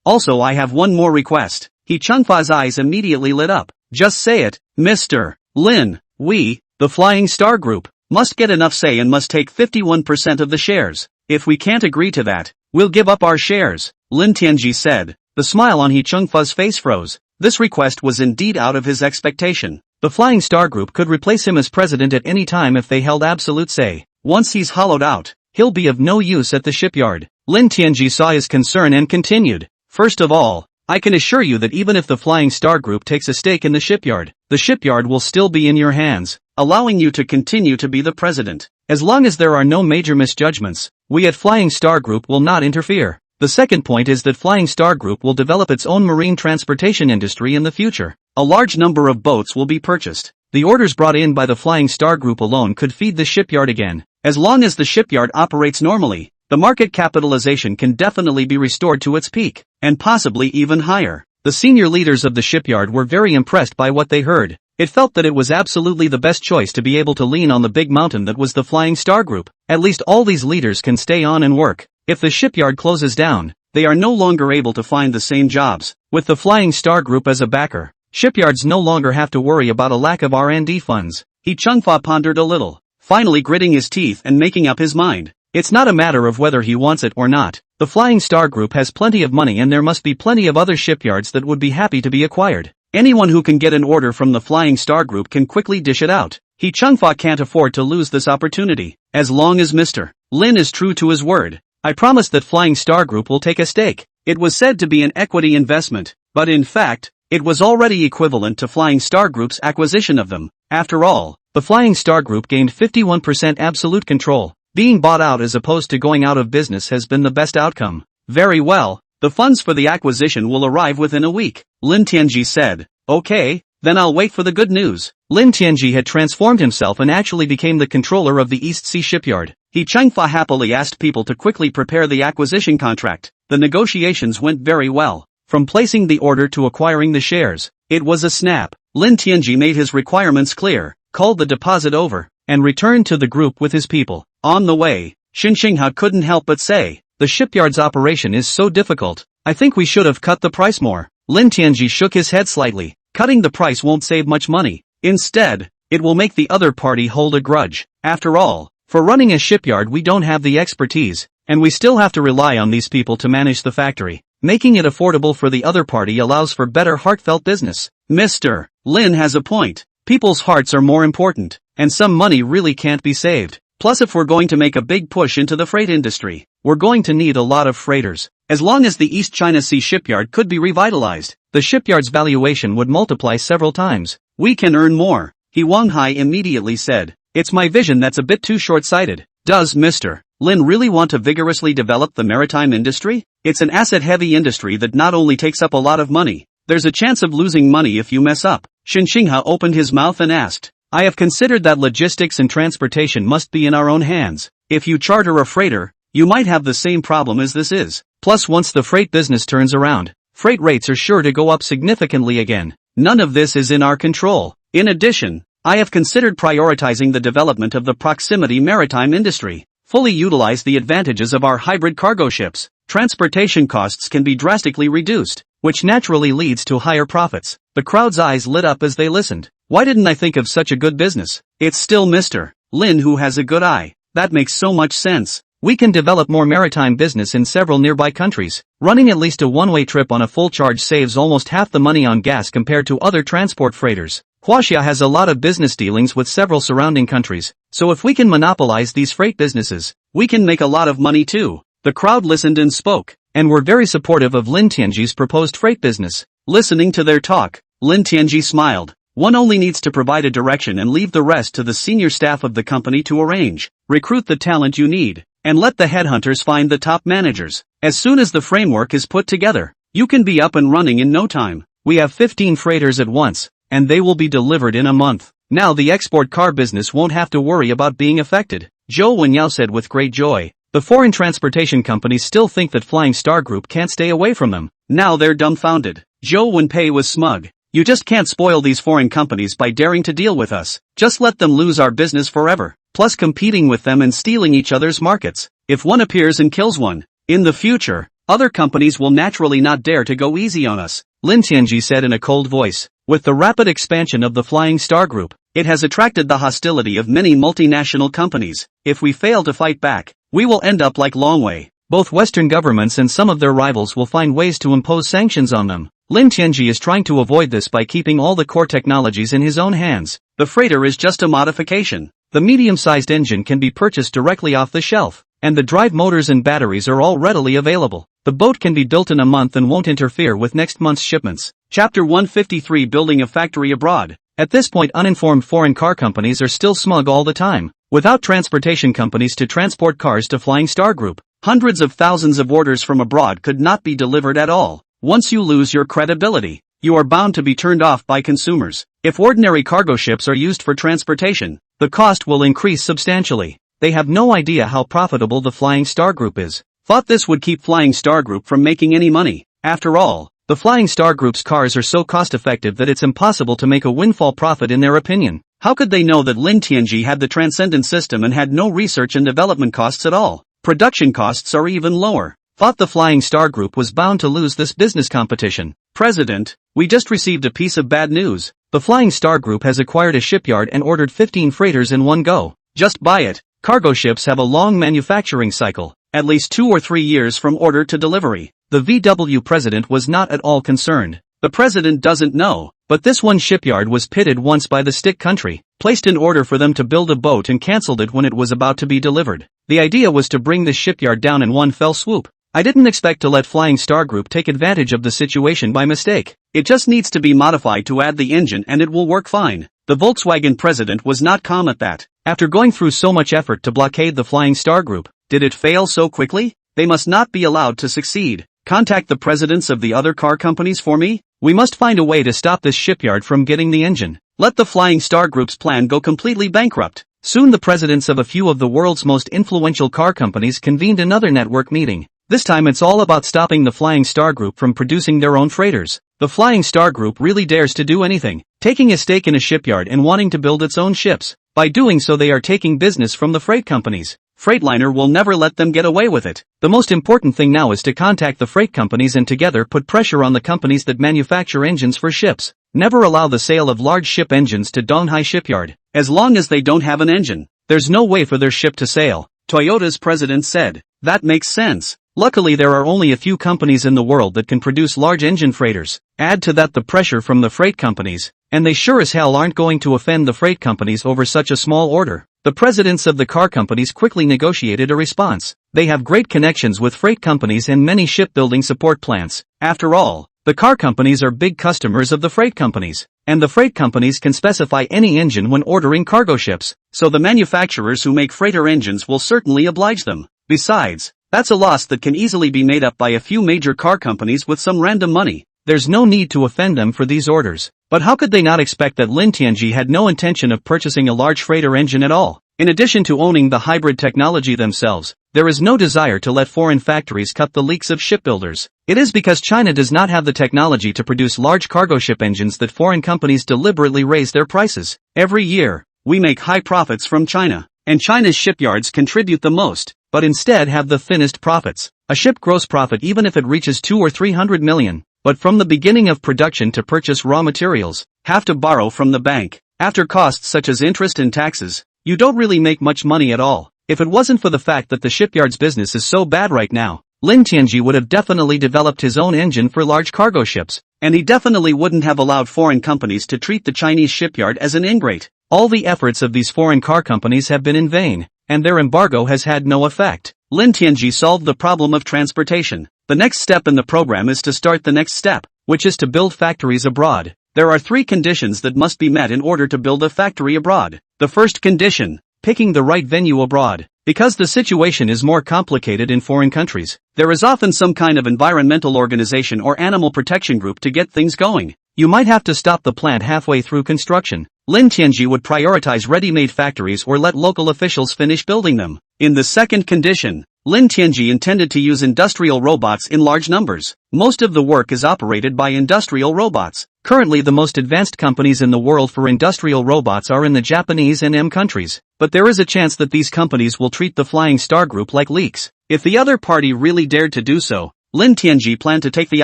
Also I have one more request. He Chengfa's eyes immediately lit up. Just say it, Mr. Lin. We, the Flying Star Group, must get enough say and must take 51% of the shares. If we can't agree to that, we'll give up our shares, Lin Tianji said. The smile on He Chengfa's face froze. This request was indeed out of his expectation. The Flying Star Group could replace him as president at any time if they held absolute say. Once he's hollowed out, he'll be of no use at the shipyard. Lin Tianji saw his concern and continued. First of all, I can assure you that even if the Flying Star Group takes a stake in the shipyard will still be in your hands, allowing you to continue to be the president. As long as there are no major misjudgments, we at Flying Star Group will not interfere. The second point is that Flying Star Group will develop its own marine transportation industry in the future. A large number of boats will be purchased. The orders brought in by the Flying Star Group alone could feed the shipyard again. As long as the shipyard operates normally, the market capitalization can definitely be restored to its peak, and possibly even higher. The senior leaders of the shipyard were very impressed by what they heard. It felt that it was absolutely the best choice to be able to lean on the big mountain that was the Flying Star Group. At least all these leaders can stay on and work. If the shipyard closes down, they are no longer able to find the same jobs. With the Flying Star Group as a backer, shipyards no longer have to worry about a lack of R&D funds. He Chengfa pondered a little, finally gritting his teeth and making up his mind. It's not a matter of whether he wants it or not. The Flying Star Group has plenty of money and there must be plenty of other shipyards that would be happy to be acquired. Anyone who can get an order from the Flying Star Group can quickly dish it out. He Chengfa can't afford to lose this opportunity. As long as Mr. Lin is true to his word, I promise that Flying Star Group will take a stake. It was said to be an equity investment, but in fact, it was already equivalent to Flying Star Group's acquisition of them. After all, the Flying Star Group gained 51% absolute control. Being bought out as opposed to going out of business has been the best outcome. Very well, the funds for the acquisition will arrive within a week, Lin Tianji said. Okay, then I'll wait for the good news. Lin Tianji had transformed himself and actually became the controller of the East Sea Shipyard. He Chengfa happily asked people to quickly prepare the acquisition contract. The negotiations went very well. From placing the order to acquiring the shares, it was a snap. Lin Tianji made his requirements clear, called the deposit over, and returned to the group with his people. On the way, Xinxingha couldn't help but say, the shipyard's operation is so difficult, I think we should have cut the price more. Lin Tianji shook his head slightly. Cutting the price won't save much money. Instead, it will make the other party hold a grudge. After all, for running a shipyard we don't have the expertise, and we still have to rely on these people to manage the factory. Making it affordable for the other party allows for better heartfelt business. Mr. Lin has a point. People's hearts are more important, and some money really can't be saved. Plus if we're going to make a big push into the freight industry, we're going to need a lot of freighters. As long as the East China Sea shipyard could be revitalized, the shipyard's valuation would multiply several times. We can earn more, He Wanghai immediately said. It's my vision that's a bit too short-sighted. Does Mr. Lin really want to vigorously develop the maritime industry? It's an asset-heavy industry that not only takes up a lot of money, there's a chance of losing money if you mess up. Xinxingha opened his mouth and asked, I have considered that logistics and transportation must be in our own hands. If you charter a freighter, you might have the same problem as this is. Plus once the freight business turns around, freight rates are sure to go up significantly again. None of this is in our control. In addition, I have considered prioritizing the development of the proximity maritime industry. Fully utilize the advantages of our hybrid cargo ships. transportation costs can be drastically reduced, which naturally leads to higher profits. The crowd's eyes lit up as they listened. Why didn't I think of such a good business? It's still Mr. Lin who has a good eye. That makes so much sense. We can develop more maritime business in several nearby countries. Running at least a one-way trip on a full charge saves almost half the money on gas compared to other transport freighters. Huaxia has a lot of business dealings with several surrounding countries, so if we can monopolize these freight businesses, we can make a lot of money too. The crowd listened and spoke, and were very supportive of Lin Tianji's proposed freight business. Listening to their talk, Lin Tianji smiled. One only needs to provide a direction and leave the rest to the senior staff of the company to arrange. Recruit the talent you need, and let the headhunters find the top managers. As soon as the framework is put together, you can be up and running in no time. We have 15 freighters at once, and they will be delivered in a month. Now the export car business won't have to worry about being affected. Zhou Wenyao said with great joy. The foreign transportation companies still think that Flying Star Group can't stay away from them. Now they're dumbfounded. Zhou Wenpei was smug. You just can't spoil these foreign companies by daring to deal with us. Just let them lose our business forever, plus competing with them and stealing each other's markets. If one appears and kills one, in the future, other companies will naturally not dare to go easy on us, Lin Tianji said in a cold voice. With the rapid expansion of the Flying Star Group, it has attracted the hostility of many multinational companies. If we fail to fight back, we will end up like Longwei. Both Western governments and some of their rivals will find ways to impose sanctions on them. Lin Tianji is trying to avoid this by keeping all the core technologies in his own hands. The freighter is just a modification. The medium-sized engine can be purchased directly off the shelf, and the drive motors and batteries are all readily available. The boat can be built in a month and won't interfere with next month's shipments. Chapter 153 Building a Factory Abroad. At this point, uninformed foreign car companies are still smug all the time. Without transportation companies to transport cars to Flying Star Group, hundreds of thousands of orders from abroad could not be delivered at all. Once you lose your credibility, you are bound to be turned off by consumers. If ordinary cargo ships are used for transportation, the cost will increase substantially. They have no idea how profitable the Flying Star Group is. Thought this would keep Flying Star Group from making any money. After all, the Flying Star Group's cars are so cost-effective that it's impossible to make a windfall profit in their opinion. How could they know that Lin Tianji had the Transcendent system and had no research and development costs at all? Production costs are even lower. Thought the Flying Star Group was bound to lose this business competition. President, we just received a piece of bad news. The Flying Star Group has acquired a shipyard and ordered 15 freighters in one go. Just buy it. Cargo ships have a long manufacturing cycle, at least 2 or 3 years from order to delivery. The VW president was not at all concerned. The president doesn't know, but this one shipyard was pitted once by the stick country, placed an order for them to build a boat and cancelled it when it was about to be delivered. The idea was to bring this shipyard down in one fell swoop. I didn't expect to let Flying Star Group take advantage of the situation by mistake. It just needs to be modified to add the engine and it will work fine. The Volkswagen president was not calm at that. After going through so much effort to blockade the Flying Star Group, did it fail so quickly? They must not be allowed to succeed. Contact the presidents of the other car companies for me. We must find a way to stop this shipyard from getting the engine. Let the Flying Star Group's plan go completely bankrupt. Soon the presidents of a few of the world's most influential car companies convened another network meeting. This time it's all about stopping the Flying Star Group from producing their own freighters. The Flying Star Group really dares to do anything, taking a stake in a shipyard and wanting to build its own ships. By doing so they are taking business from the freight companies. Freightliner will never let them get away with it. The most important thing now is to contact the freight companies and together put pressure on the companies that manufacture engines for ships. Never allow the sale of large ship engines to Donghai Shipyard. As long as they don't have an engine, there's no way for their ship to sail, Toyota's president said. That makes sense. Luckily there are only a few companies in the world that can produce large engine freighters. Add to that the pressure from the freight companies, and they sure as hell aren't going to offend the freight companies over such a small order. The presidents of the car companies quickly negotiated a response. They have great connections with freight companies and many shipbuilding support plants. After all, the car companies are big customers of the freight companies, and the freight companies can specify any engine when ordering cargo ships, so the manufacturers who make freighter engines will certainly oblige them. Besides, that's a loss that can easily be made up by a few major car companies with some random money. There's no need to offend them for these orders. But how could they not expect that Lin Tianji had no intention of purchasing a large freighter engine at all? In addition to owning the hybrid technology themselves, there is no desire to let foreign factories cut the leaks of shipbuilders. It is because China does not have the technology to produce large cargo ship engines that foreign companies deliberately raise their prices. Every year, we make high profits from China, and China's shipyards contribute the most. but instead have the thinnest profits. A ship gross profit even if it reaches 2 or 300 million, but from the beginning of production to purchase raw materials, have to borrow from the bank. After costs such as interest and taxes, you don't really make much money at all. If it wasn't for the fact that the shipyard's business is so bad right now, Lin Tianji would have definitely developed his own engine for large cargo ships, and he definitely wouldn't have allowed foreign companies to treat the Chinese shipyard as an ingrate. All the efforts of these foreign car companies have been in vain, and their embargo has had no effect. Lin Tianji solved the problem of transportation. The next step in the program is to start the next step, which is to build factories abroad. There are 3 conditions that must be met in order to build a factory abroad. The first condition, picking the right venue abroad. Because the situation is more complicated in foreign countries, there is often some kind of environmental organization or animal protection group to get things going. You might have to stop the plant halfway through construction. Lin Tianji would prioritize ready-made factories or let local officials finish building them. In the second condition, Lin Tianji intended to use industrial robots in large numbers. Most of the work is operated by industrial robots. Currently the most advanced companies in the world for industrial robots are in the Japanese and M countries, but there is a chance that these companies will treat the Flying Star Group like leaks. If the other party really dared to do so, Lin Tianji planned to take the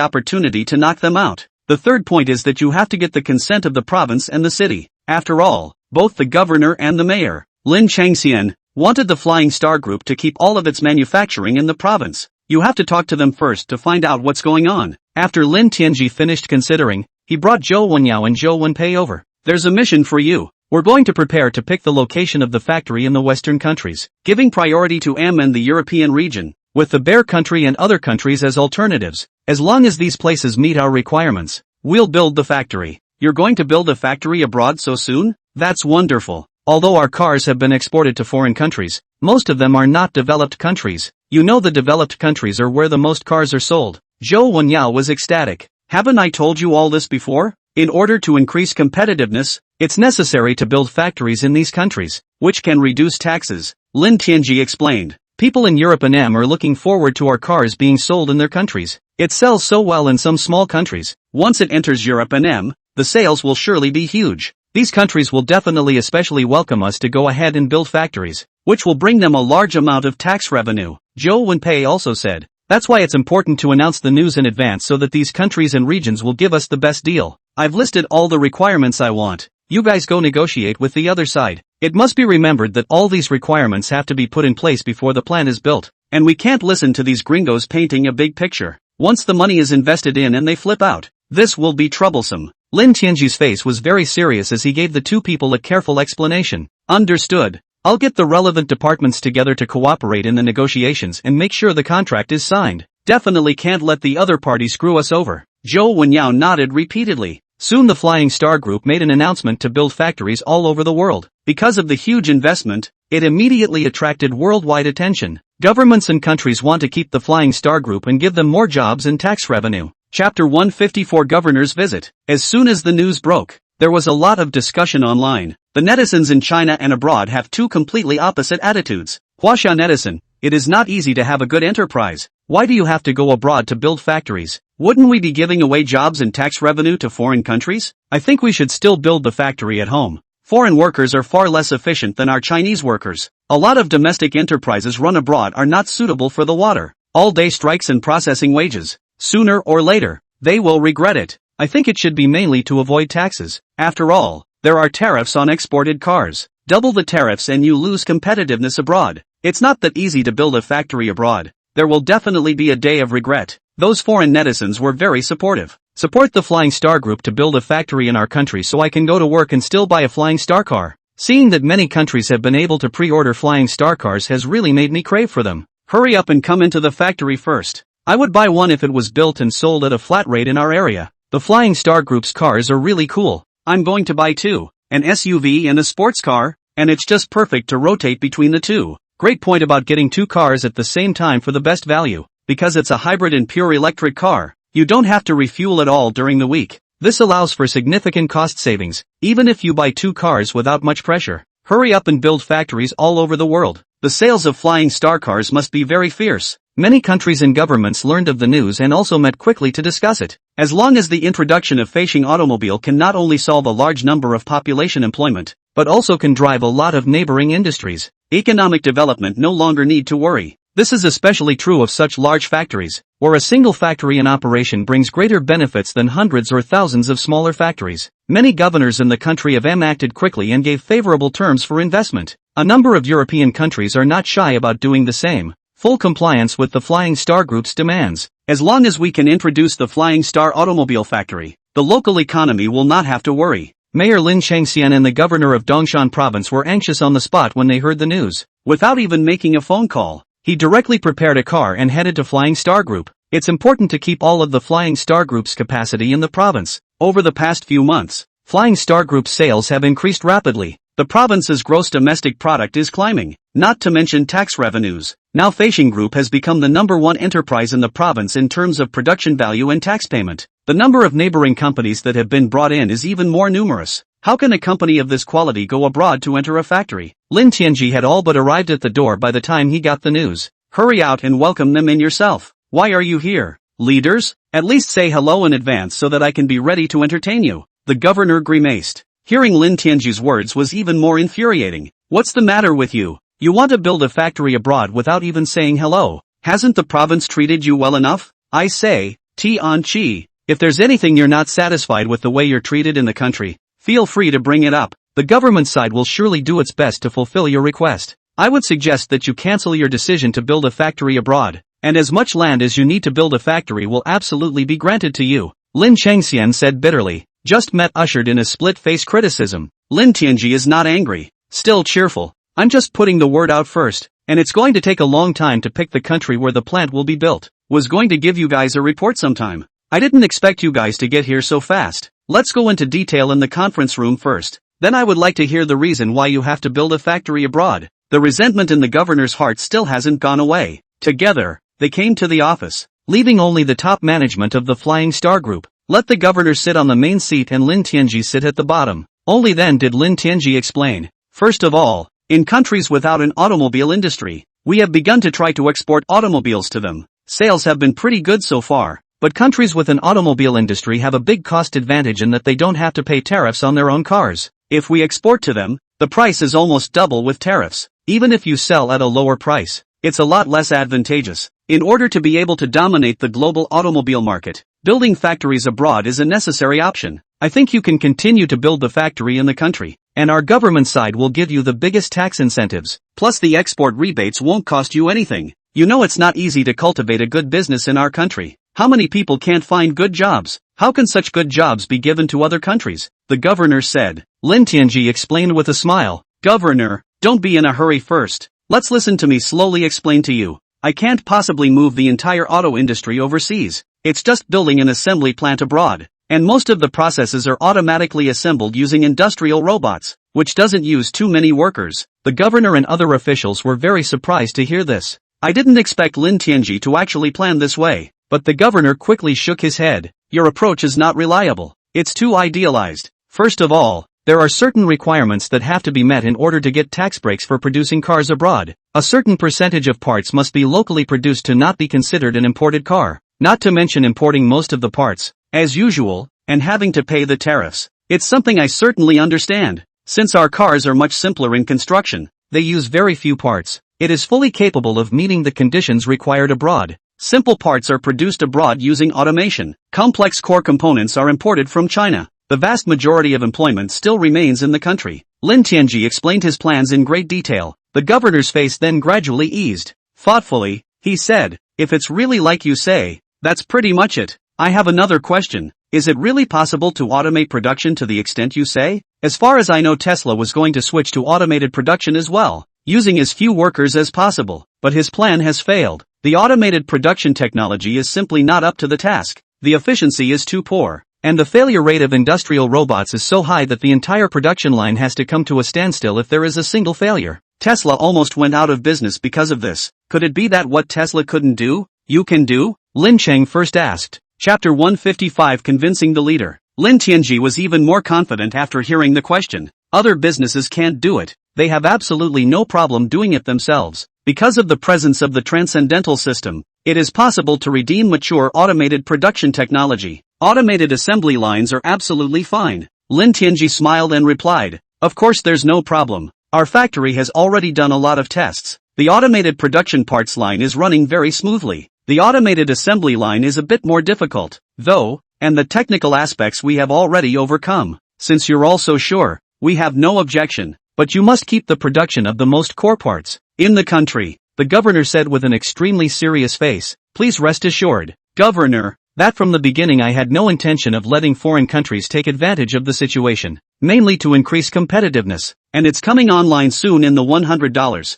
opportunity to knock them out. The third point is that you have to get the consent of the province and the city. After all, both the governor and the mayor, Lin Changxian, wanted the Flying Star Group to keep all of its manufacturing in the province. You have to talk to them first to find out what's going on. After Lin Tianji finished considering, he brought Zhou Wenyao and Zhou Wenpei over. There's a mission for you. We're going to prepare to pick the location of the factory in the Western countries, giving priority to M and the European region, with the Bear country and other countries as alternatives. As long as these places meet our requirements, we'll build the factory. You're going to build a factory abroad so soon? That's wonderful. Although our cars have been exported to foreign countries, most of them are not developed countries. You know the developed countries are where the most cars are sold. Zhou Wenyao was ecstatic. Haven't I told you all this before? In order to increase competitiveness, it's necessary to build factories in these countries, which can reduce taxes. Lin Tianji explained. People in Europe and M are looking forward to our cars being sold in their countries. It sells so well in some small countries. Once it enters Europe and M, the sales will surely be huge. These countries will definitely especially welcome us to go ahead and build factories, which will bring them a large amount of tax revenue. Zhou Wenpei also said. That's why it's important to announce the news in advance so that these countries and regions will give us the best deal. I've listed all the requirements I want. You guys go negotiate with the other side. It must be remembered that all these requirements have to be put in place before the plan is built. And we can't listen to these gringos painting a big picture. Once the money is invested in and they flip out, this will be troublesome. Lin Tianji's face was very serious as he gave the 2 people a careful explanation. Understood. I'll get the relevant departments together to cooperate in the negotiations and make sure the contract is signed. Definitely can't let the other party screw us over. Zhou Wenyao nodded repeatedly. Soon the Flying Star Group made an announcement to build factories all over the world. Because of the huge investment, it immediately attracted worldwide attention. Governments and countries want to keep the Flying Star Group and give them more jobs and tax revenue. Chapter 154 Governor's Visit. As soon as the news broke, there was a lot of discussion online. The netizens in China and abroad have 2 completely opposite attitudes. Huaxia netizen, it is not easy to have a good enterprise. Why do you have to go abroad to build factories? Wouldn't we be giving away jobs and tax revenue to foreign countries? I think we should still build the factory at home. Foreign workers are far less efficient than our Chinese workers. A lot of domestic enterprises run abroad are not suitable for the water. All-day strikes and processing wages. Sooner or later, they will regret it. I think it should be mainly to avoid taxes. After all, there are tariffs on exported cars. Double the tariffs and you lose competitiveness abroad. It's not that easy to build a factory abroad. There will definitely be a day of regret. Those foreign netizens were very supportive. Support the Flying Star Group to build a factory in our country so I can go to work and still buy a Flying Star car. Seeing that many countries have been able to pre-order Flying Star cars has really made me crave for them. Hurry up and come into the factory first. I would buy one if it was built and sold at a flat rate in our area. The Flying Star Group's cars are really cool. I'm going to buy 2, an SUV and a sports car, and it's just perfect to rotate between the 2. Great point about getting 2 cars at the same time for the best value. Because it's a hybrid and pure electric car, you don't have to refuel at all during the week. This allows for significant cost savings, even if you buy 2 cars without much pressure. Hurry up and build factories all over the world. The sales of Flying Star cars must be very fierce. Many countries and governments learned of the news and also met quickly to discuss it. As long as the introduction of Feishing automobile can not only solve a large number of population employment, but also can drive a lot of neighboring industries, economic development no longer need to worry. This is especially true of such large factories, where a single factory in operation brings greater benefits than hundreds or thousands of smaller factories. Many governors in the country have acted quickly and gave favorable terms for investment. A number of European countries are not shy about doing the same. Full compliance with the Flying Star Group's demands. As long as we can introduce the Flying Star automobile factory, the local economy will not have to worry. Mayor Lin Changxian and the governor of Dongshan province were anxious on the spot when they heard the news. Without even making a phone call, he directly prepared a car and headed to Flying Star Group. It's important to keep all of the Flying Star Group's capacity in the province. Over the past few months, Flying Star Group's sales have increased rapidly. The province's gross domestic product is climbing, not to mention tax revenues. Now Feishing Group has become the #1 enterprise in the province in terms of production value and tax payment. The number of neighboring companies that have been brought in is even more numerous. How can a company of this quality go abroad to enter a factory? Lin Tianji had all but arrived at the door by the time he got the news. Hurry out and welcome them in yourself. Why are you here? Leaders? At least say hello in advance so that I can be ready to entertain you. The governor grimaced. Hearing Lin Tianji's words was even more infuriating. What's the matter with you? You want to build a factory abroad without even saying hello? Hasn't the province treated you well enough? I say, Tianchi, if there's anything you're not satisfied with the way you're treated in the country, feel free to bring it up. The government side will surely do its best to fulfill your request. I would suggest that you cancel your decision to build a factory abroad, and as much land as you need to build a factory will absolutely be granted to you. Lin Changxian said bitterly. Just met ushered in a split-face criticism. Lin Tianji is not angry, still cheerful. I'm just putting the word out first, and it's going to take a long time to pick the country where the plant will be built. Was going to give you guys a report sometime. I didn't expect you guys to get here so fast. Let's go into detail in the conference room first. Then I would like to hear the reason why you have to build a factory abroad. The resentment in the governor's heart still hasn't gone away. Together, they came to the office, leaving only the top management of the Flying Star Group. Let the governor sit on the main seat and Lin Tianji sit at the bottom. Only then did Lin Tianji explain. First of all, in countries without an automobile industry, we have begun to try to export automobiles to them. Sales have been pretty good so far, but countries with an automobile industry have a big cost advantage in that they don't have to pay tariffs on their own cars. If we export to them, the price is almost double with tariffs. Even if you sell at a lower price, it's a lot less advantageous. In order to be able to dominate the global automobile market, building factories abroad is a necessary option. I think you can continue to build the factory in the country, and our government side will give you the biggest tax incentives. Plus the export rebates won't cost you anything. You know it's not easy to cultivate a good business in our country. How many people can't find good jobs? How can such good jobs be given to other countries? The governor said. Lin Tianji explained with a smile. Governor, don't be in a hurry first. Let's listen to me slowly explain to you. I can't possibly move the entire auto industry overseas. It's just building an assembly plant abroad, and most of the processes are automatically assembled using industrial robots, which doesn't use too many workers. The governor and other officials were very surprised to hear this. I didn't expect Lin Tianji to actually plan this way, but the governor quickly shook his head. Your approach is not reliable. It's too idealized. First of all, there are certain requirements that have to be met in order to get tax breaks for producing cars abroad. A certain percentage of parts must be locally produced to not be considered an imported car, not to mention importing most of the parts, as usual, and having to pay the tariffs. It's something I certainly understand. Since our cars are much simpler in construction, they use very few parts. It is fully capable of meeting the conditions required abroad. Simple parts are produced abroad using automation. Complex core components are imported from China. The vast majority of employment still remains in the country. Lin Tianji explained his plans in great detail. The governor's face then gradually eased. Thoughtfully, he said, if it's really like you say, that's pretty much it. I have another question. Is it really possible to automate production to the extent you say? As far as I know, Tesla was going to switch to automated production as well, using as few workers as possible, but his plan has failed. The automated production technology is simply not up to the task. The efficiency is too poor, and the failure rate of industrial robots is so high that the entire production line has to come to a standstill if there is a single failure. Tesla almost went out of business because of this. Could it be that what Tesla couldn't do, you can do? Lin Cheng first asked. Chapter 155 Convincing the Leader. Lin Tianji was even more confident after hearing the question. Other businesses can't do it. They have absolutely no problem doing it themselves. Because of the presence of the transcendental system, it is possible to redeem mature automated production technology. Automated assembly lines are absolutely fine. Lin Tianji smiled and replied, of course there's no problem. Our factory has already done a lot of tests. The automated production parts line is running very smoothly. The automated assembly line is a bit more difficult, though, and the technical aspects we have already overcome. Since you're all so sure, we have no objection, but you must keep the production of the most core parts in the country, the governor said with an extremely serious face. Please rest assured, Governor, that from the beginning I had no intention of letting foreign countries take advantage of the situation, mainly to increase competitiveness, and it's coming online soon in the $100, $000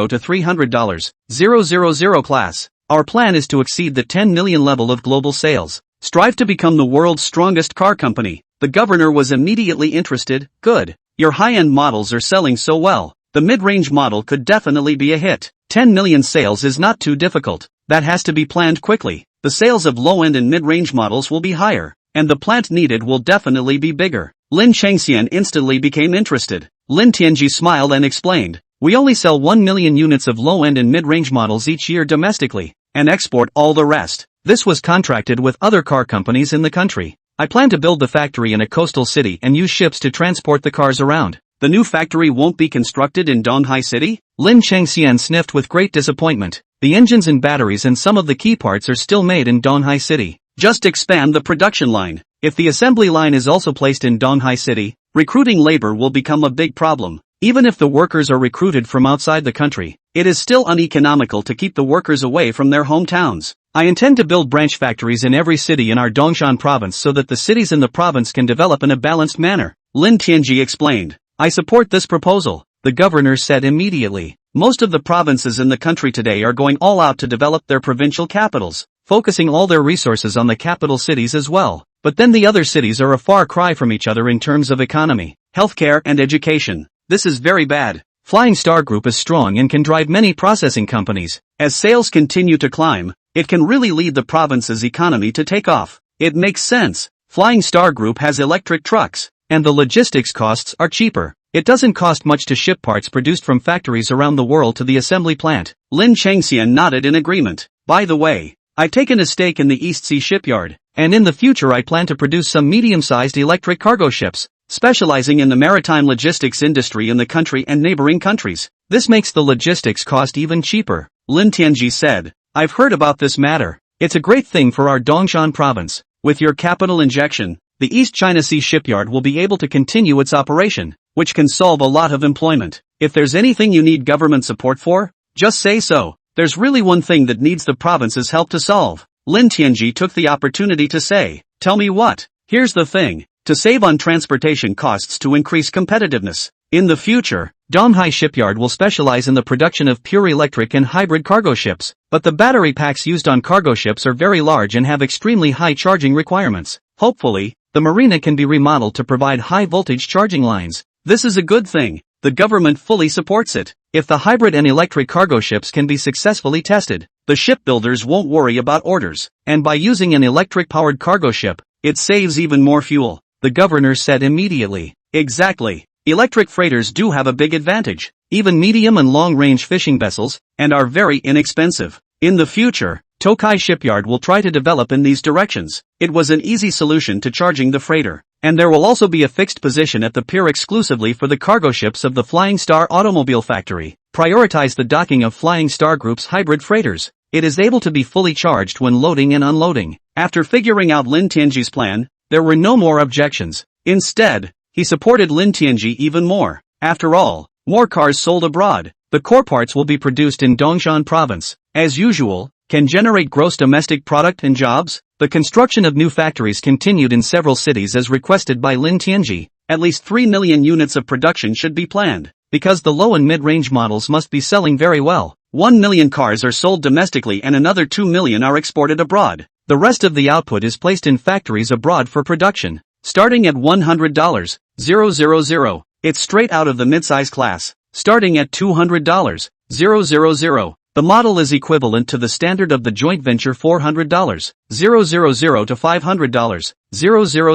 to $300, $000 class. Our plan is to exceed the 10 million level of global sales, strive to become the world's strongest car company. The governor was immediately interested. Good. Your high-end models are selling so well. The mid-range model could definitely be a hit. 10 million sales is not too difficult. That has to be planned quickly. The sales of low-end and mid-range models will be higher, and the plant needed will definitely be bigger. Lin Changxian instantly became interested. Lin Tianji smiled and explained, we only sell 1 million units of low-end and mid-range models each year domestically, and export all the rest. This was contracted with other car companies in the country. I plan to build the factory in a coastal city and use ships to transport the cars around. The new factory won't be constructed in Donghai City? Lin Changxian sniffed with great disappointment. The engines and batteries and some of the key parts are still made in Donghai City. Just expand the production line. If the assembly line is also placed in Donghai City, recruiting labor will become a big problem. Even if the workers are recruited from outside the country, it is still uneconomical to keep the workers away from their hometowns. I intend to build branch factories in every city in our Dongshan province so that the cities in the province can develop in a balanced manner, Lin Tianji explained. I support this proposal, the governor said immediately. Most of the provinces in the country today are going all out to develop their provincial capitals, focusing all their resources on the capital cities as well. But then the other cities are a far cry from each other in terms of economy, healthcare and education. This is very bad. Flying Star Group is strong and can drive many processing companies. As sales continue to climb, it can really lead the province's economy to take off. It makes sense. Flying Star Group has electric trucks, and the logistics costs are cheaper. It doesn't cost much to ship parts produced from factories around the world to the assembly plant. Lin Changxian nodded in agreement. By the way, I've taken a stake in the East Sea shipyard, and in the future I plan to produce some medium-sized electric cargo ships, specializing in the maritime logistics industry in the country and neighboring countries. This makes the logistics cost even cheaper, Lin Tianji said. I've heard about this matter. It's a great thing for our Dongshan province. With your capital injection, the East China Sea shipyard will be able to continue its operation, which can solve a lot of employment. If there's anything you need government support for, just say so. There's really one thing that needs the province's help to solve. Lin Tianji took the opportunity to say, tell me what. Here's the thing. To save on transportation costs to increase competitiveness. In the future, Donghai Shipyard will specialize in the production of pure electric and hybrid cargo ships, but the battery packs used on cargo ships are very large and have extremely high charging requirements. Hopefully, the marina can be remodeled to provide high-voltage charging lines. This is a good thing. The government fully supports it. If the hybrid and electric cargo ships can be successfully tested, the shipbuilders won't worry about orders. And by using an electric-powered cargo ship, it saves even more fuel, the governor said immediately. Exactly. Electric freighters do have a big advantage, even medium and long-range fishing vessels, and are very inexpensive. In the future, Tokai Shipyard will try to develop in these directions. It was an easy solution to charging the freighter, and there will also be a fixed position at the pier exclusively for the cargo ships of the Flying Star Automobile Factory. Prioritize the docking of Flying Star Group's hybrid freighters. It is able to be fully charged when loading and unloading. After figuring out Lin Tianji's plan, there were no more objections. Instead, he supported Lin Tianji even more. After all, more cars sold abroad. The core parts will be produced in Dongshan province. As usual, can generate gross domestic product and jobs. The construction of new factories continued in several cities as requested by Lin Tianji. At least 3 million units of production should be planned, because the low and mid-range models must be selling very well. 1 million cars are sold domestically and another 2 million are exported abroad. The rest of the output is placed in factories abroad for production. Starting at $100, 000, it's straight out of the midsize class. Starting at $200, 000, the model is equivalent to the standard of the joint venture $400, 000 to $500,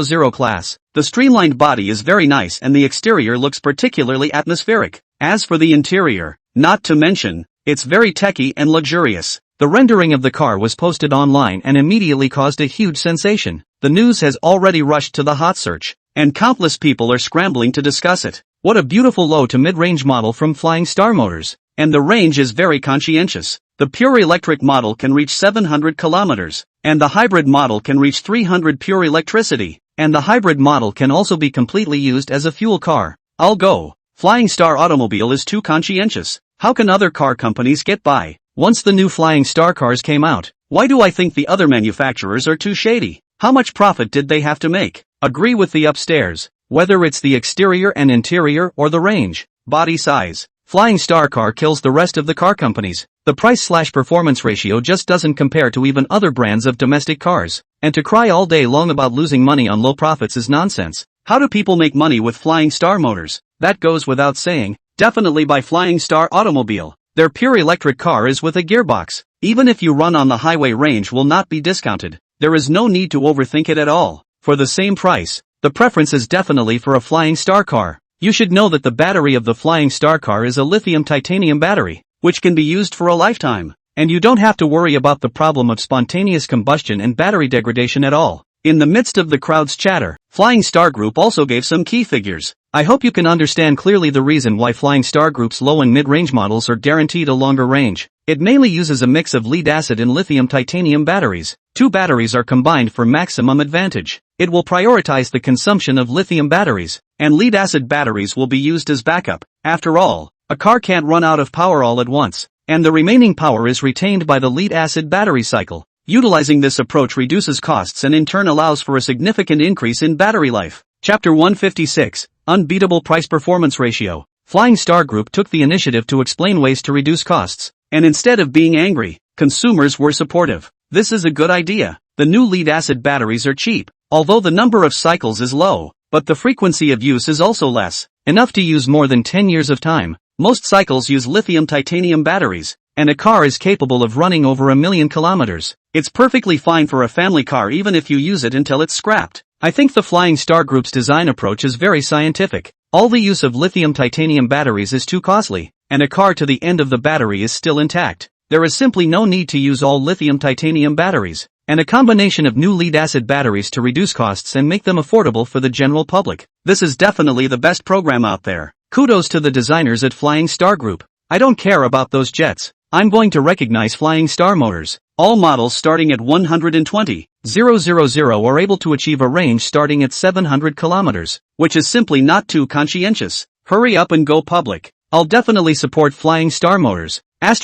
000 class. The streamlined body is very nice and the exterior looks particularly atmospheric. As for the interior, not to mention, it's very techy and luxurious. The rendering of the car was posted online and immediately caused a huge sensation. The news has already rushed to the hot search, and countless people are scrambling to discuss it. What a beautiful low to mid-range model from Flying Star Motors. and the range is very conscientious. The pure electric model can reach 700 kilometers, and the hybrid model can reach 300 pure electricity, and the hybrid model can also be completely used as a fuel car. I'll go. Flying Star automobile is too conscientious. How can other car companies get by? Once the new Flying Star cars came out, why do I think the other manufacturers are too shady? How much profit did they have to make? Agree with the upstairs. Whether it's the exterior and interior or the range, body size, Flying Star car kills the rest of the car companies. The price/performance ratio just doesn't compare to even other brands of domestic cars. And to cry all day long about losing money on low profits is nonsense. How do people make money with Flying Star motors? That goes without saying. Definitely by Flying Star automobile. Their pure electric car is with a gearbox. Even if you run on the highway, range will not be discounted. There is no need to overthink it at all. For the same price, the preference is definitely for a Flying Star car. You should know that the battery of the Flying Star car is a lithium titanium battery, which can be used for a lifetime. And you don't have to worry about the problem of spontaneous combustion and battery degradation at all. In the midst of the crowd's chatter, Flying Star Group also gave some key figures. I hope you can understand clearly the reason why Flying Star Group's low and mid-range models are guaranteed a longer range. It mainly uses a mix of lead-acid and lithium titanium batteries. Two batteries are combined for maximum advantage. It will prioritize the consumption of lithium batteries, and lead-acid batteries will be used as backup. After all, a car can't run out of power all at once, and the remaining power is retained by the lead-acid battery cycle. Utilizing this approach reduces costs and in turn allows for a significant increase in battery life. Chapter 156, Unbeatable Price-Performance Ratio. Flying Star Group took the initiative to explain ways to reduce costs, and instead of being angry, consumers were supportive. This is a good idea. The new lead-acid batteries are cheap, although the number of cycles is low, but the frequency of use is also less, enough to use more than 10 years of time. Most cycles use lithium titanium batteries, and a car is capable of running over 1,000,000 kilometers. It's perfectly fine for a family car even if you use it until it's scrapped. I think the Flying Star Group's design approach is very scientific. All the use of lithium titanium batteries is too costly, and a car to the end of the battery is still intact. There is simply no need to use all lithium titanium batteries, and a combination of new lead-acid batteries to reduce costs and make them affordable for the general public. This is definitely the best program out there. Kudos to the designers at Flying Star Group. I don't care about those jets. I'm going to recognize Flying Star motors. All models starting at 120,000 are able to achieve a range starting at 700 kilometers, which is simply not too conscientious. Hurry up and go public. I'll definitely support Flying Star motors. Is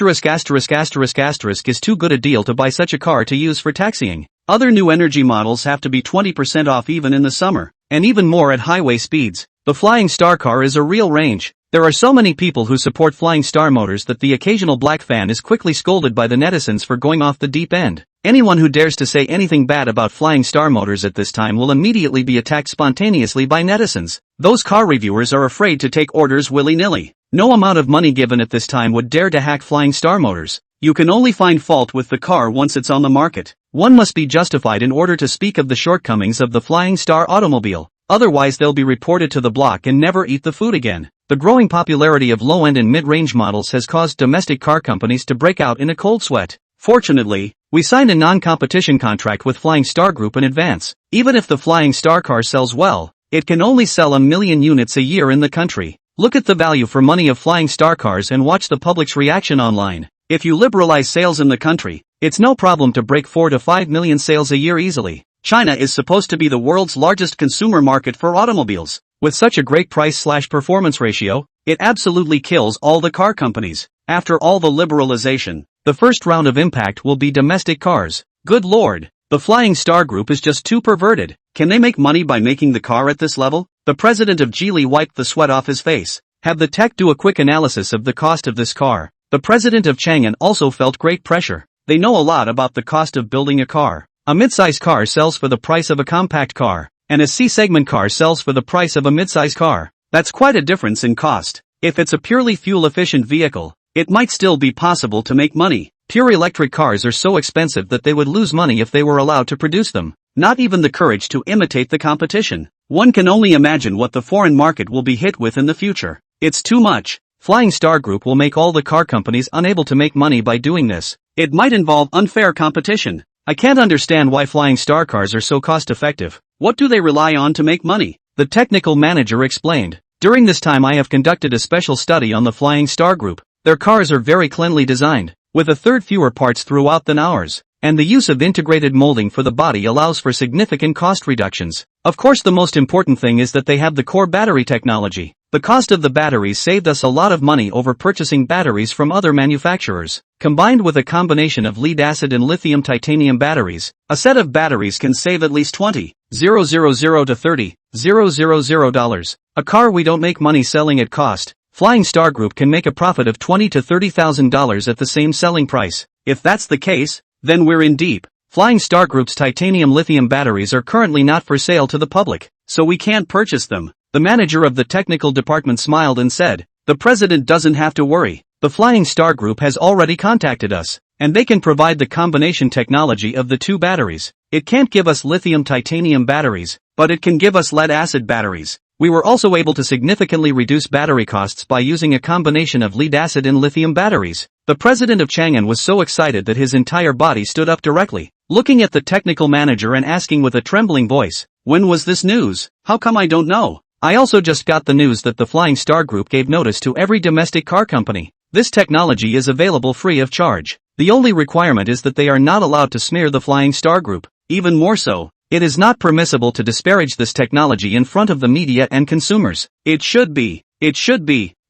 too good a deal to buy such a car to use for taxiing. Other new energy models have to be 20% off even in the summer, and even more at highway speeds. The Flying Star car is a real range. There are so many people who support Flying Star motors that the occasional black fan is quickly scolded by the netizens for going off the deep end. Anyone who dares to say anything bad about Flying Star motors at this time will immediately be attacked spontaneously by netizens. Those car reviewers are afraid to take orders willy-nilly. No amount of money given at this time would dare to hack Flying Star motors. You can only find fault with the car once it's on the market. One must be justified in order to speak of the shortcomings of the Flying Star automobile. Otherwise they'll be reported to the block and never eat the food again. The growing popularity of low-end and mid-range models has caused domestic car companies to break out in a cold sweat. Fortunately, we signed a non-competition contract with Flying Star Group in advance. Even if the Flying Star car sells well, it can only sell 1,000,000 units a year in the country. Look at the value for money of Flying Star cars and watch the public's reaction online. If you liberalize sales in the country, it's no problem to break 4 to 5 million sales a year easily. China is supposed to be the world's largest consumer market for automobiles. With such a great price/performance ratio, it absolutely kills all the car companies. After all the liberalization, the first round of impact will be domestic cars. Good lord, the Flying Star Group is just too perverted. Can they make money by making the car at this level? The president of Geely wiped the sweat off his face. Have the tech do a quick analysis of the cost of this car. The president of Chang'an also felt great pressure. They know a lot about the cost of building a car. A midsize car sells for the price of a compact car, and a C-segment car sells for the price of a midsize car. That's quite a difference in cost. If it's a purely fuel-efficient vehicle, it might still be possible to make money. Pure electric cars are so expensive that they would lose money if they were allowed to produce them. Not even the courage to imitate the competition. One can only imagine what the foreign market will be hit with in the future. It's too much. Flying Star Group will make all the car companies unable to make money by doing this. It might involve unfair competition. I can't understand why Flying Star cars are so cost-effective. What do they rely on to make money? The technical manager explained. During this time I have conducted a special study on the Flying Star Group. Their cars are very cleanly designed, with a third fewer parts throughout than ours, and the use of integrated molding for the body allows for significant cost reductions. Of course, the most important thing is that they have the core battery technology. The cost of the batteries saved us a lot of money over purchasing batteries from other manufacturers. Combined with a combination of lead-acid and lithium titanium batteries, a set of batteries can save at least $20,000 to $30,000. A car we don't make money selling at cost. Flying Star Group can make a profit of $20,000 to $30,000 at the same selling price. If that's the case, then we're in deep. Flying Star Group's titanium lithium batteries are currently not for sale to the public, so we can't purchase them. The manager of the technical department smiled and said, "The president doesn't have to worry. The Flying Star Group has already contacted us, and they can provide the combination technology of the two batteries. It can't give us lithium titanium batteries, but it can give us lead-acid batteries." We were also able to significantly reduce battery costs by using a combination of lead-acid and lithium batteries. The president of Chang'an was so excited that his entire body stood up directly, looking at the technical manager and asking with a trembling voice, "When was this news? How come I don't know? I also just got the news that the Flying Star Group gave notice to every domestic car company. This technology is available free of charge. The only requirement is that they are not allowed to smear the Flying Star Group. Even more so, it is not permissible to disparage this technology in front of the media and consumers. It should be.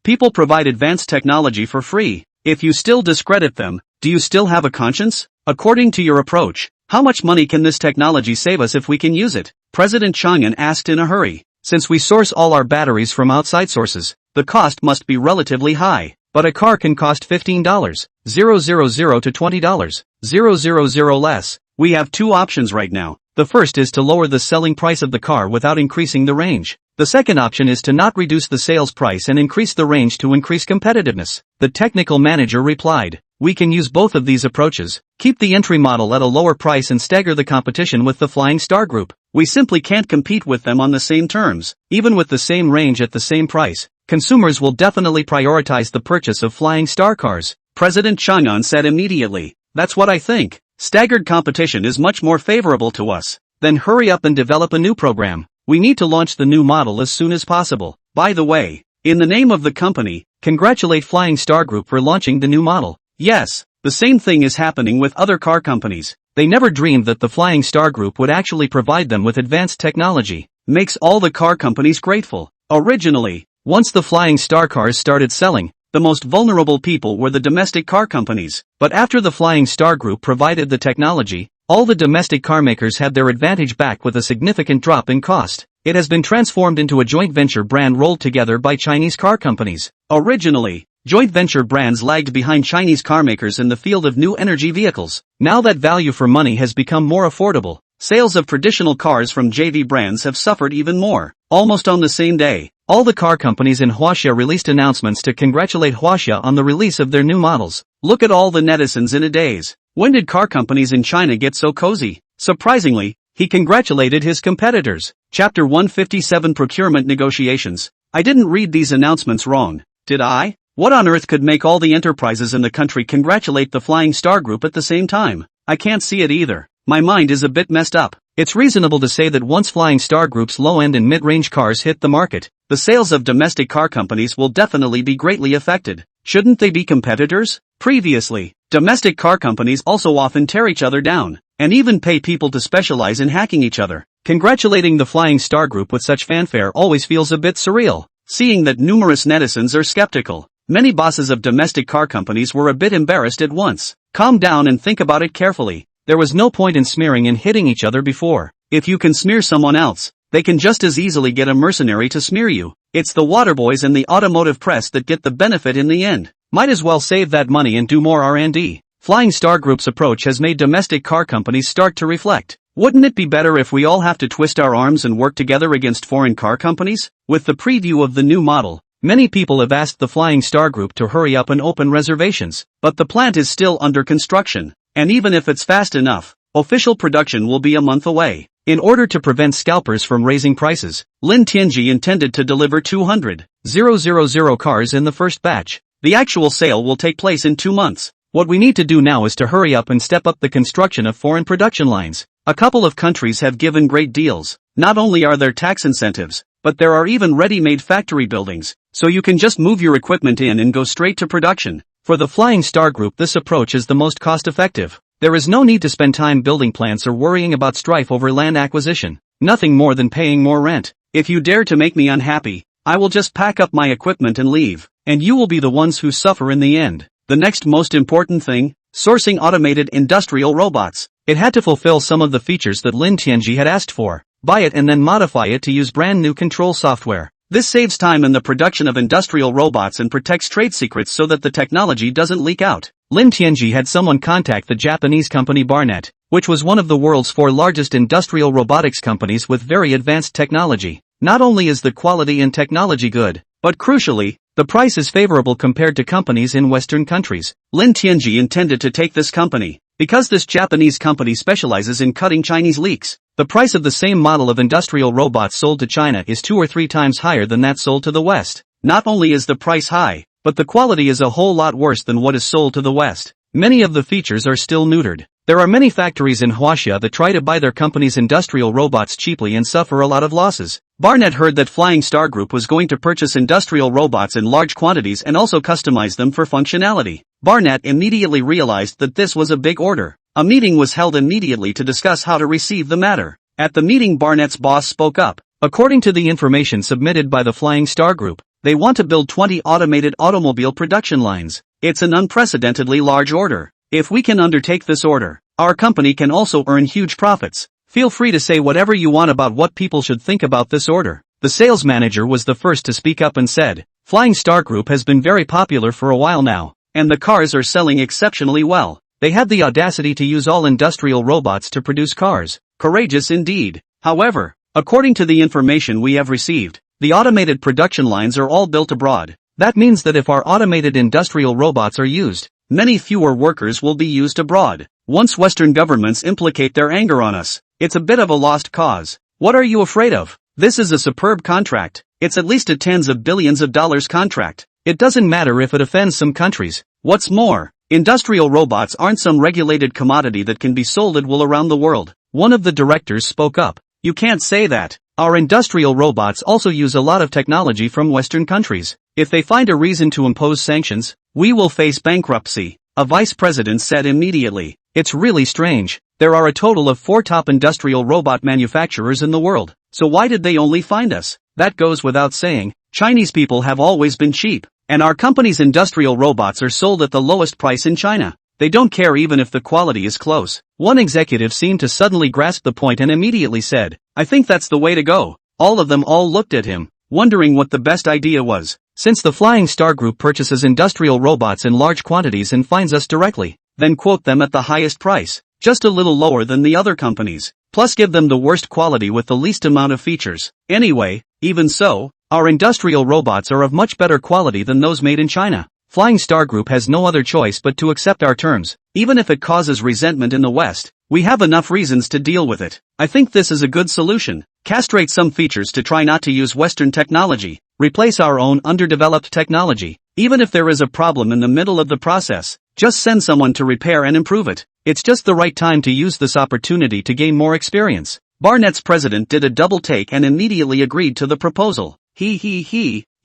People provide advanced technology for free. If you still discredit them, do you still have a conscience? According to your approach, how much money can this technology save us if we can use it?" President Chang'an asked in a hurry. "Since we source all our batteries from outside sources, the cost must be relatively high. But a car can cost $15,000 to $20,000 less. We have two options right now. The first is to lower the selling price of the car without increasing the range. The second option is to not reduce the sales price and increase the range to increase competitiveness." The technical manager replied, "We can use both of these approaches. Keep the entry model at a lower price and stagger the competition with the Flying Star Group. We simply can't compete with them on the same terms. Even with the same range at the same price, consumers will definitely prioritize the purchase of Flying Star cars." President Chang'an said immediately, "That's what I think. Staggered competition is much more favorable to us. Then hurry up and develop a new program. We need to launch the new model as soon as possible. By the way, in the name of the company, congratulate Flying Star Group for launching the new model." Yes, the same thing is happening with other car companies. They never dreamed that the Flying Star Group would actually provide them with advanced technology. Makes all the car companies grateful. Originally, once the Flying Star cars started selling, the most vulnerable people were the domestic car companies. But after the Flying Star Group provided the technology, all the domestic car makers had their advantage back with a significant drop in cost. It has been transformed into a joint venture brand rolled together by Chinese car companies. Originally, joint venture brands lagged behind Chinese car makers in the field of new energy vehicles. Now that value for money has become more affordable, sales of traditional cars from JV brands have suffered even more. Almost on the same day, all the car companies in Huaxia released announcements to congratulate Huaxia on the release of their new models. Look at all the netizens in a daze. When did car companies in China get so cozy? Surprisingly, he congratulated his competitors. Chapter 157 Procurement Negotiations. I didn't read these announcements wrong, did I? What on earth could make all the enterprises in the country congratulate the Flying Star Group at the same time? I can't see it either. My mind is a bit messed up. It's reasonable to say that once Flying Star Group's low-end and mid-range cars hit the market, the sales of domestic car companies will definitely be greatly affected. Shouldn't they be competitors? Previously, domestic car companies also often tear each other down, and even pay people to specialize in hacking each other. Congratulating the Flying Star Group with such fanfare always feels a bit surreal. Seeing that numerous netizens are skeptical, many bosses of domestic car companies were a bit embarrassed at once. Calm down and think about it carefully. There was no point in smearing and hitting each other before. If you can smear someone else, they can just as easily get a mercenary to smear you. It's the waterboys and the automotive press that get the benefit in the end. Might as well save that money and do more R&D. Flying Star Group's approach has made domestic car companies start to reflect. Wouldn't it be better if we all have to twist our arms and work together against foreign car companies? With the preview of the new model, many people have asked the Flying Star Group to hurry up and open reservations, but the plant is still under construction. And even if it's fast enough, official production will be a month away. In order to prevent scalpers from raising prices, Lin Tianji intended to deliver 200,000 cars in the first batch. The actual sale will take place in 2 months. What we need to do now is to hurry up and step up the construction of foreign production lines. A couple of countries have given great deals. Not only are there tax incentives, but there are even ready-made factory buildings, so you can just move your equipment in and go straight to production. For the Flying Star Group, this approach is the most cost-effective. There is no need to spend time building plants or worrying about strife over land acquisition. Nothing more than paying more rent. If you dare to make me unhappy, I will just pack up my equipment and leave, and you will be the ones who suffer in the end. The next most important thing, sourcing automated industrial robots. It had to fulfill some of the features that Lin Tianji had asked for. Buy it and then modify it to use brand new control software. This saves time in the production of industrial robots and protects trade secrets so that the technology doesn't leak out. Lin Tianji had someone contact the Japanese company Barnet, which was one of the world's 4 largest industrial robotics companies with very advanced technology. Not only is the quality and technology good, but crucially, the price is favorable compared to companies in Western countries. Lin Tianji intended to take this company, because this Japanese company specializes in cutting Chinese leaks. The price of the same model of industrial robots sold to China is 2 or 3 times higher than that sold to the West. Not only is the price high, but the quality is a whole lot worse than what is sold to the West. Many of the features are still neutered. There are many factories in Huaxia that try to buy their company's industrial robots cheaply and suffer a lot of losses. Barnet heard that Flying Star Group was going to purchase industrial robots in large quantities and also customize them for functionality. Barnet immediately realized that this was a big order. A meeting was held immediately to discuss how to receive the matter. At the meeting, Barnet's boss spoke up. According to the information submitted by the Flying Star Group, they want to build 20 automated automobile production lines. It's an unprecedentedly large order. If we can undertake this order, our company can also earn huge profits. Feel free to say whatever you want about what people should think about this order. The sales manager was the first to speak up and said, Flying Star Group has been very popular for a while now, and the cars are selling exceptionally well. They had the audacity to use all industrial robots to produce cars. Courageous indeed. However, according to the information we have received, the automated production lines are all built abroad. That means that if our automated industrial robots are used, many fewer workers will be used abroad. Once Western governments implicate their anger on us, it's a bit of a lost cause. What are you afraid of? This is a superb contract. It's at least a tens of billions of dollars contract. It doesn't matter if it offends some countries. What's more, industrial robots aren't some regulated commodity that can be sold at will around the world. One of the directors spoke up. You can't say that. Our industrial robots also use a lot of technology from Western countries. If they find a reason to impose sanctions, we will face bankruptcy, a vice president said immediately. It's really strange. There are a total of 4 top industrial robot manufacturers in the world. So why did they only find us? That goes without saying. Chinese people have always been cheap, and our company's industrial robots are sold at the lowest price in China. They don't care even if the quality is close. One executive seemed to suddenly grasp the point and immediately said, I think that's the way to go. All of them all looked at him, wondering what the best idea was. Since the Flying Star Group purchases industrial robots in large quantities and finds us directly, then quote them at the highest price, just a little lower than the other companies, plus give them the worst quality with the least amount of features. Anyway, even so, our industrial robots are of much better quality than those made in China. Flying Star Group has no other choice but to accept our terms. Even if it causes resentment in the West, we have enough reasons to deal with it. I think this is a good solution. Castrate some features to try not to use Western technology. Replace our own underdeveloped technology. Even if there is a problem in the middle of the process, just send someone to repair and improve it. It's just the right time to use this opportunity to gain more experience. Barnet's president did a double take and immediately agreed to the proposal.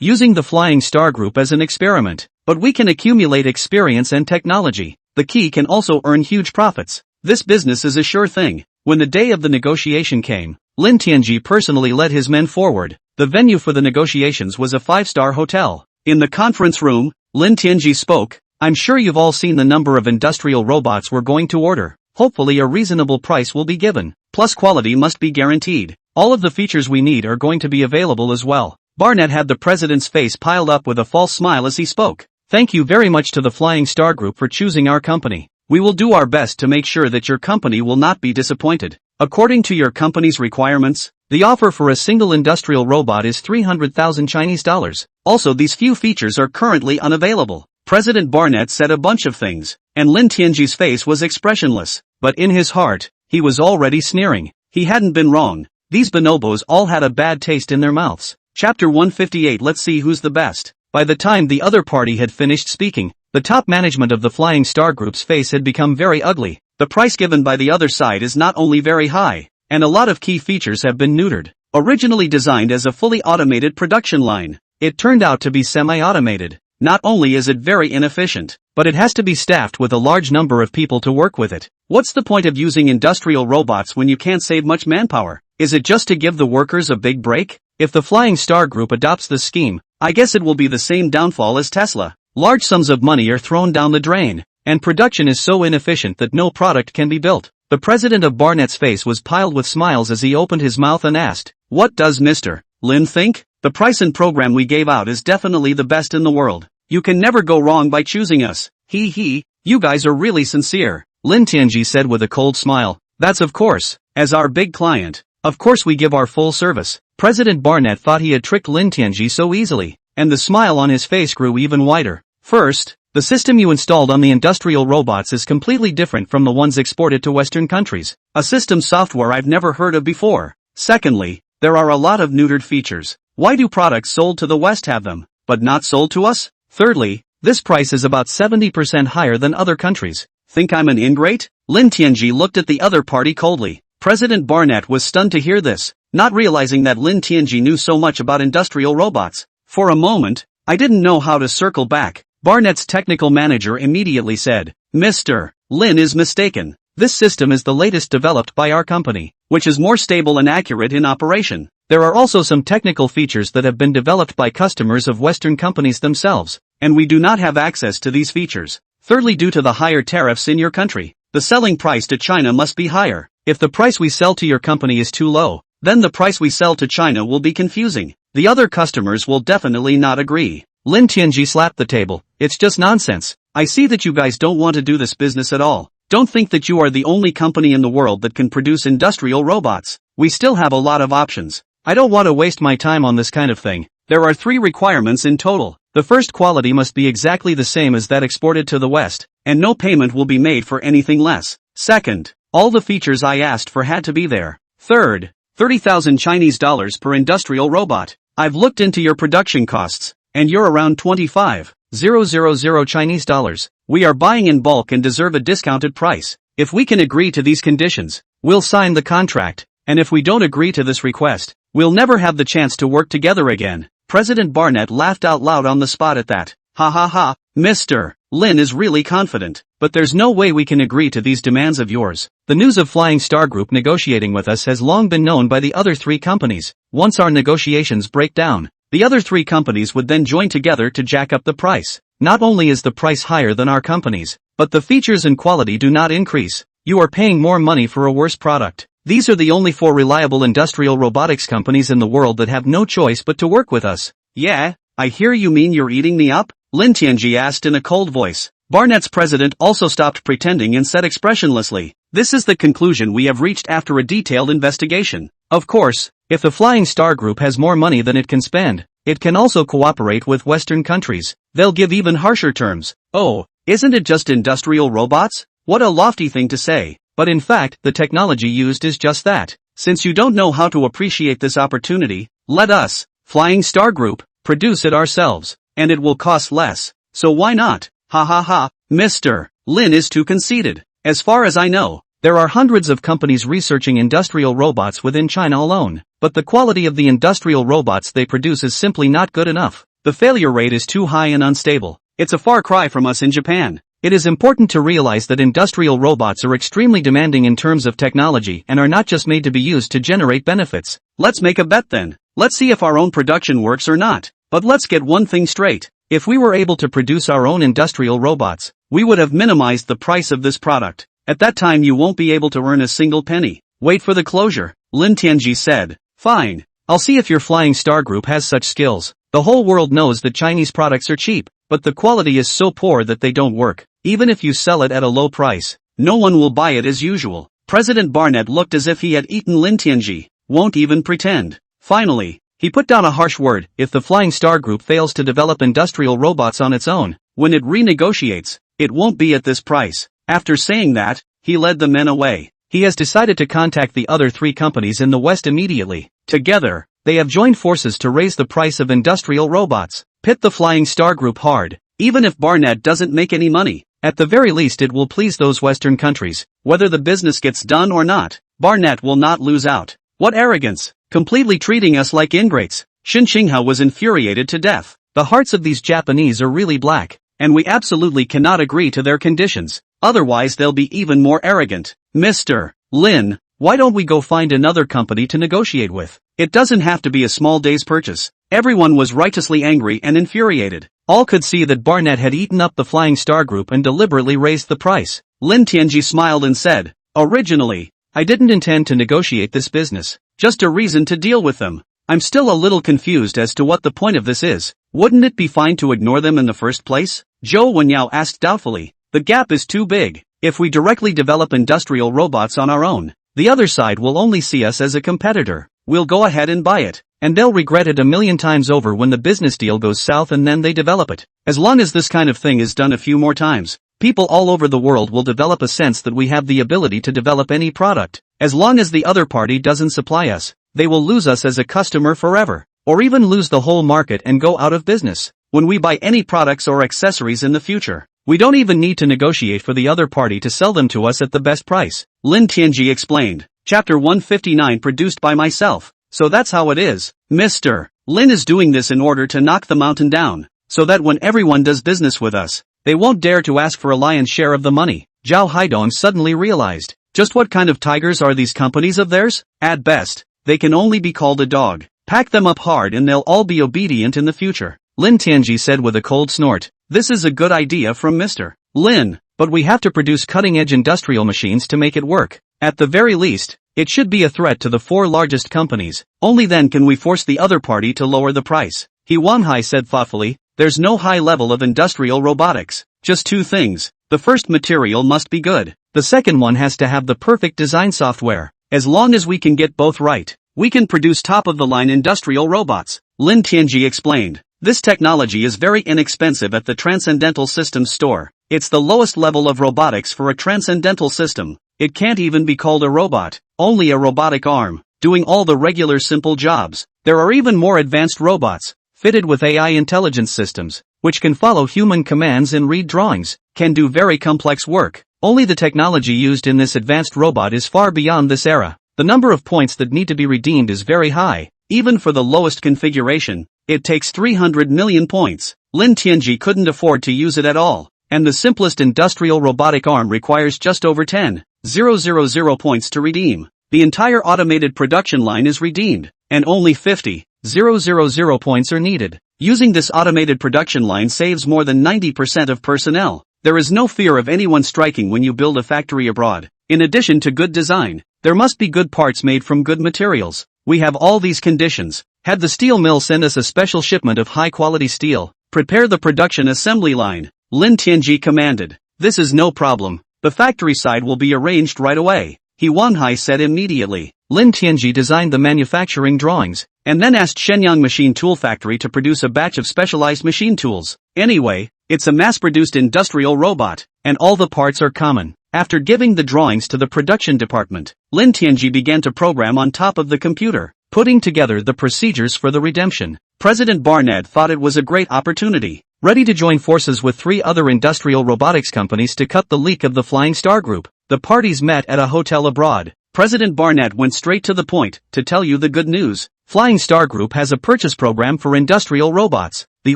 Using the Flying Star Group as an experiment. But we can accumulate experience and technology. The key can also earn huge profits. This business is a sure thing. When the day of the negotiation came, Lin Tianji personally led his men forward. The venue for the negotiations was a 5-star hotel. In the conference room, Lin Tianji spoke, I'm sure you've all seen the number of industrial robots we're going to order. Hopefully a reasonable price will be given. Plus quality must be guaranteed. All of the features we need are going to be available as well. Barnet had the president's face piled up with a false smile as he spoke. Thank you very much to the Flying Star Group for choosing our company. We will do our best to make sure that your company will not be disappointed. According to your company's requirements, the offer for a single industrial robot is 300,000 Chinese dollars. Also, these few features are currently unavailable. President Barnet said a bunch of things, and Lin Tianji's face was expressionless, but in his heart, he was already sneering. He hadn't been wrong. These bonobos all had a bad taste in their mouths. Chapter 158. Let's see who's the best. By the time the other party had finished speaking, the top management of the Flying Star Group's face had become very ugly. The price given by the other side is not only very high, and a lot of key features have been neutered. Originally designed as a fully automated production line, it turned out to be semi-automated. Not only is it very inefficient, but it has to be staffed with a large number of people to work with it. What's the point of using industrial robots when you can't save much manpower? Is it just to give the workers a big break? If the Flying Star Group adopts this scheme, I guess it will be the same downfall as Tesla. Large sums of money are thrown down the drain, and production is so inefficient that no product can be built. The president of Barnett's face was piled with smiles as he opened his mouth and asked, "What does Mr. Lin think? The price and program we gave out is definitely the best in the world. You can never go wrong by choosing us. He, you guys are really sincere," Lin Tianji said with a cold smile. "That's of course, as our big client. Of course we give our full service." President Barnett thought he had tricked Lin Tianji so easily, and the smile on his face grew even wider. "First, the system you installed on the industrial robots is completely different from the ones exported to Western countries. A system software I've never heard of before. Secondly, there are a lot of neutered features. Why do products sold to the West have them, but not sold to us? Thirdly, this price is about 70% higher than other countries. Think I'm an ingrate?" Lin Tianji looked at the other party coldly. President Barnett was stunned to hear this, not realizing that Lin Tianji knew so much about industrial robots. For a moment, I didn't know how to circle back. Barnett's technical manager immediately said, "Mr. Lin is mistaken. This system is the latest developed by our company, which is more stable and accurate in operation. There are also some technical features that have been developed by customers of Western companies themselves, and we do not have access to these features. Thirdly, due to the higher tariffs in your country, the selling price to China must be higher. If the price we sell to your company is too low, then the price we sell to China will be confusing. The other customers will definitely not agree." Lin Tianji slapped the table. "It's just nonsense. I see that you guys don't want to do this business at all. Don't think that you are the only company in the world that can produce industrial robots. We still have a lot of options. I don't want to waste my time on this kind of thing. There are 3 requirements in total. The first, quality must be exactly the same as that exported to the West, and no payment will be made for anything less. Second, all the features I asked for had to be there. Third, 30,000 Chinese dollars per industrial robot. I've looked into your production costs, and you're around 25,000 Chinese dollars. We are buying in bulk and deserve a discounted price. If we can agree to these conditions, we'll sign the contract, and if we don't agree to this request, we'll never have the chance to work together again." President Barnett laughed out loud on the spot at that. "Ha ha ha, Mr. Lin is really confident, but there's no way we can agree to these demands of yours. The news of Flying Star Group negotiating with us has long been known by the other 3 companies. Once our negotiations break down, the other 3 companies would then join together to jack up the price. Not only is the price higher than our company's, but the features and quality do not increase. You are paying more money for a worse product. These are the only 4 reliable industrial robotics companies in the world that have no choice but to work with us." "Yeah, I hear you mean you're eating me up?" Lin Tianji asked in a cold voice. Barnett's president also stopped pretending and said expressionlessly, "This is the conclusion we have reached after a detailed investigation. Of course, if the Flying Star Group has more money than it can spend, it can also cooperate with Western countries. They'll give even harsher terms." "Oh, isn't it just industrial robots? What a lofty thing to say. But in fact, the technology used is just that. Since you don't know how to appreciate this opportunity, let us, Flying Star Group, produce it ourselves, and it will cost less. So why not? Ha ha ha, Mr. Lin is too conceited. As far as I know, there are hundreds of companies researching industrial robots within China alone, but the quality of the industrial robots they produce is simply not good enough. The failure rate is too high and unstable. It's a far cry from us in Japan. It is important to realize that industrial robots are extremely demanding in terms of technology and are not just made to be used to generate benefits. Let's make a bet then. Let's see if our own production works or not. But let's get one thing straight. If we were able to produce our own industrial robots, we would have minimized the price of this product. At that time you won't be able to earn a single penny. Wait for the closure, Lin Tianji said. Fine. I'll see if your Flying Star Group has such skills. The whole world knows that Chinese products are cheap, but the quality is so poor that they don't work. Even if you sell it at a low price, no one will buy it as usual. President Barnett looked as if he had eaten Lin Tianji. Won't even pretend. Finally, he put down a harsh word. If the Flying Star Group fails to develop industrial robots on its own, when it renegotiates, it won't be at this price. After saying that, he led the men away. He has decided to contact the other 3 companies in the West immediately. Together, they have joined forces to raise the price of industrial robots. Pit the Flying Star Group hard. Even if Barnett doesn't make any money, at the very least it will please those Western countries. Whether the business gets done or not, Barnett will not lose out. What arrogance! Completely treating us like ingrates. Shin Qinghao was infuriated to death. The hearts of these Japanese are really black, and we absolutely cannot agree to their conditions. Otherwise they'll be even more arrogant. Mr. Lin, why don't we go find another company to negotiate with? It doesn't have to be a small day's purchase. Everyone was righteously angry and infuriated. All could see that Barnett had eaten up the Flying Star Group and deliberately raised the price. Lin Tianji smiled and said, "Originally, I didn't intend to negotiate this business. Just a reason to deal with them. I'm still a little confused as to what the point of this is. Wouldn't it be fine to ignore them in the first place?" Zhou Wenyao asked doubtfully. "The gap is too big. If we directly develop industrial robots on our own, the other side will only see us as a competitor. We'll go ahead and buy it, and they'll regret it a million times over when the business deal goes south and then they develop it. As long as this kind of thing is done a few more times, people all over the world will develop a sense that we have the ability to develop any product. As long as the other party doesn't supply us, they will lose us as a customer forever, or even lose the whole market and go out of business. When we buy any products or accessories in the future, we don't even need to negotiate for the other party to sell them to us at the best price." Lin Tianji explained. Chapter 159 produced by myself. So that's how it is. Mr. Lin is doing this in order to knock the mountain down, so that when everyone does business with us, they won't dare to ask for a lion's share of the money. Zhao Haidong suddenly realized, just what kind of tigers are these companies of theirs? At best, they can only be called a dog. Pack them up hard and they'll all be obedient in the future. Lin Tianji said with a cold snort. This is a good idea from Mr. Lin, but we have to produce cutting-edge industrial machines to make it work. At the very least, it should be a threat to the 4 largest companies. Only then can we force the other party to lower the price. He Wanhai said thoughtfully, there's no high level of industrial robotics. Just 2 things. The first material must be good. The second one has to have the perfect design software. As long as we can get both right, we can produce top-of-the-line industrial robots. Lin Tianji explained. This technology is very inexpensive at the Transcendental Systems store. It's the lowest level of robotics for a transcendental system. It can't even be called a robot, only a robotic arm, doing all the regular simple jobs. There are even more advanced robots, fitted with AI intelligence systems, which can follow human commands and read drawings, can do very complex work. Only the technology used in this advanced robot is far beyond this era. The number of points that need to be redeemed is very high. Even for the lowest configuration, it takes 300 million points. Lin Tianji couldn't afford to use it at all, and the simplest industrial robotic arm requires just over 10,000 points to redeem. The entire automated production line is redeemed, and only 50,000 points are needed. Using this automated production line saves more than 90% of personnel. There is no fear of anyone striking when you build a factory abroad. In addition to good design, there must be good parts made from good materials. We have all these conditions. Had the steel mill send us a special shipment of high-quality steel, prepare the production assembly line, Lin Tianji commanded. This is no problem. The factory side will be arranged right away, He Wanhai said immediately. Lin Tianji designed the manufacturing drawings, and then asked Shenyang Machine Tool Factory to produce a batch of specialized machine tools. Anyway, it's a mass-produced industrial robot, and all the parts are common. After giving the drawings to the production department, Lin Tianji began to program on top of the computer, putting together the procedures for the redemption. President Barnett thought it was a great opportunity, ready to join forces with 3 other industrial robotics companies to cut the leak of the Flying Star Group. The parties met at a hotel abroad. President Barnett went straight to the point, to tell you the good news. Flying Star Group has a purchase program for industrial robots. The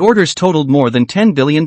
orders totaled more than $10 billion.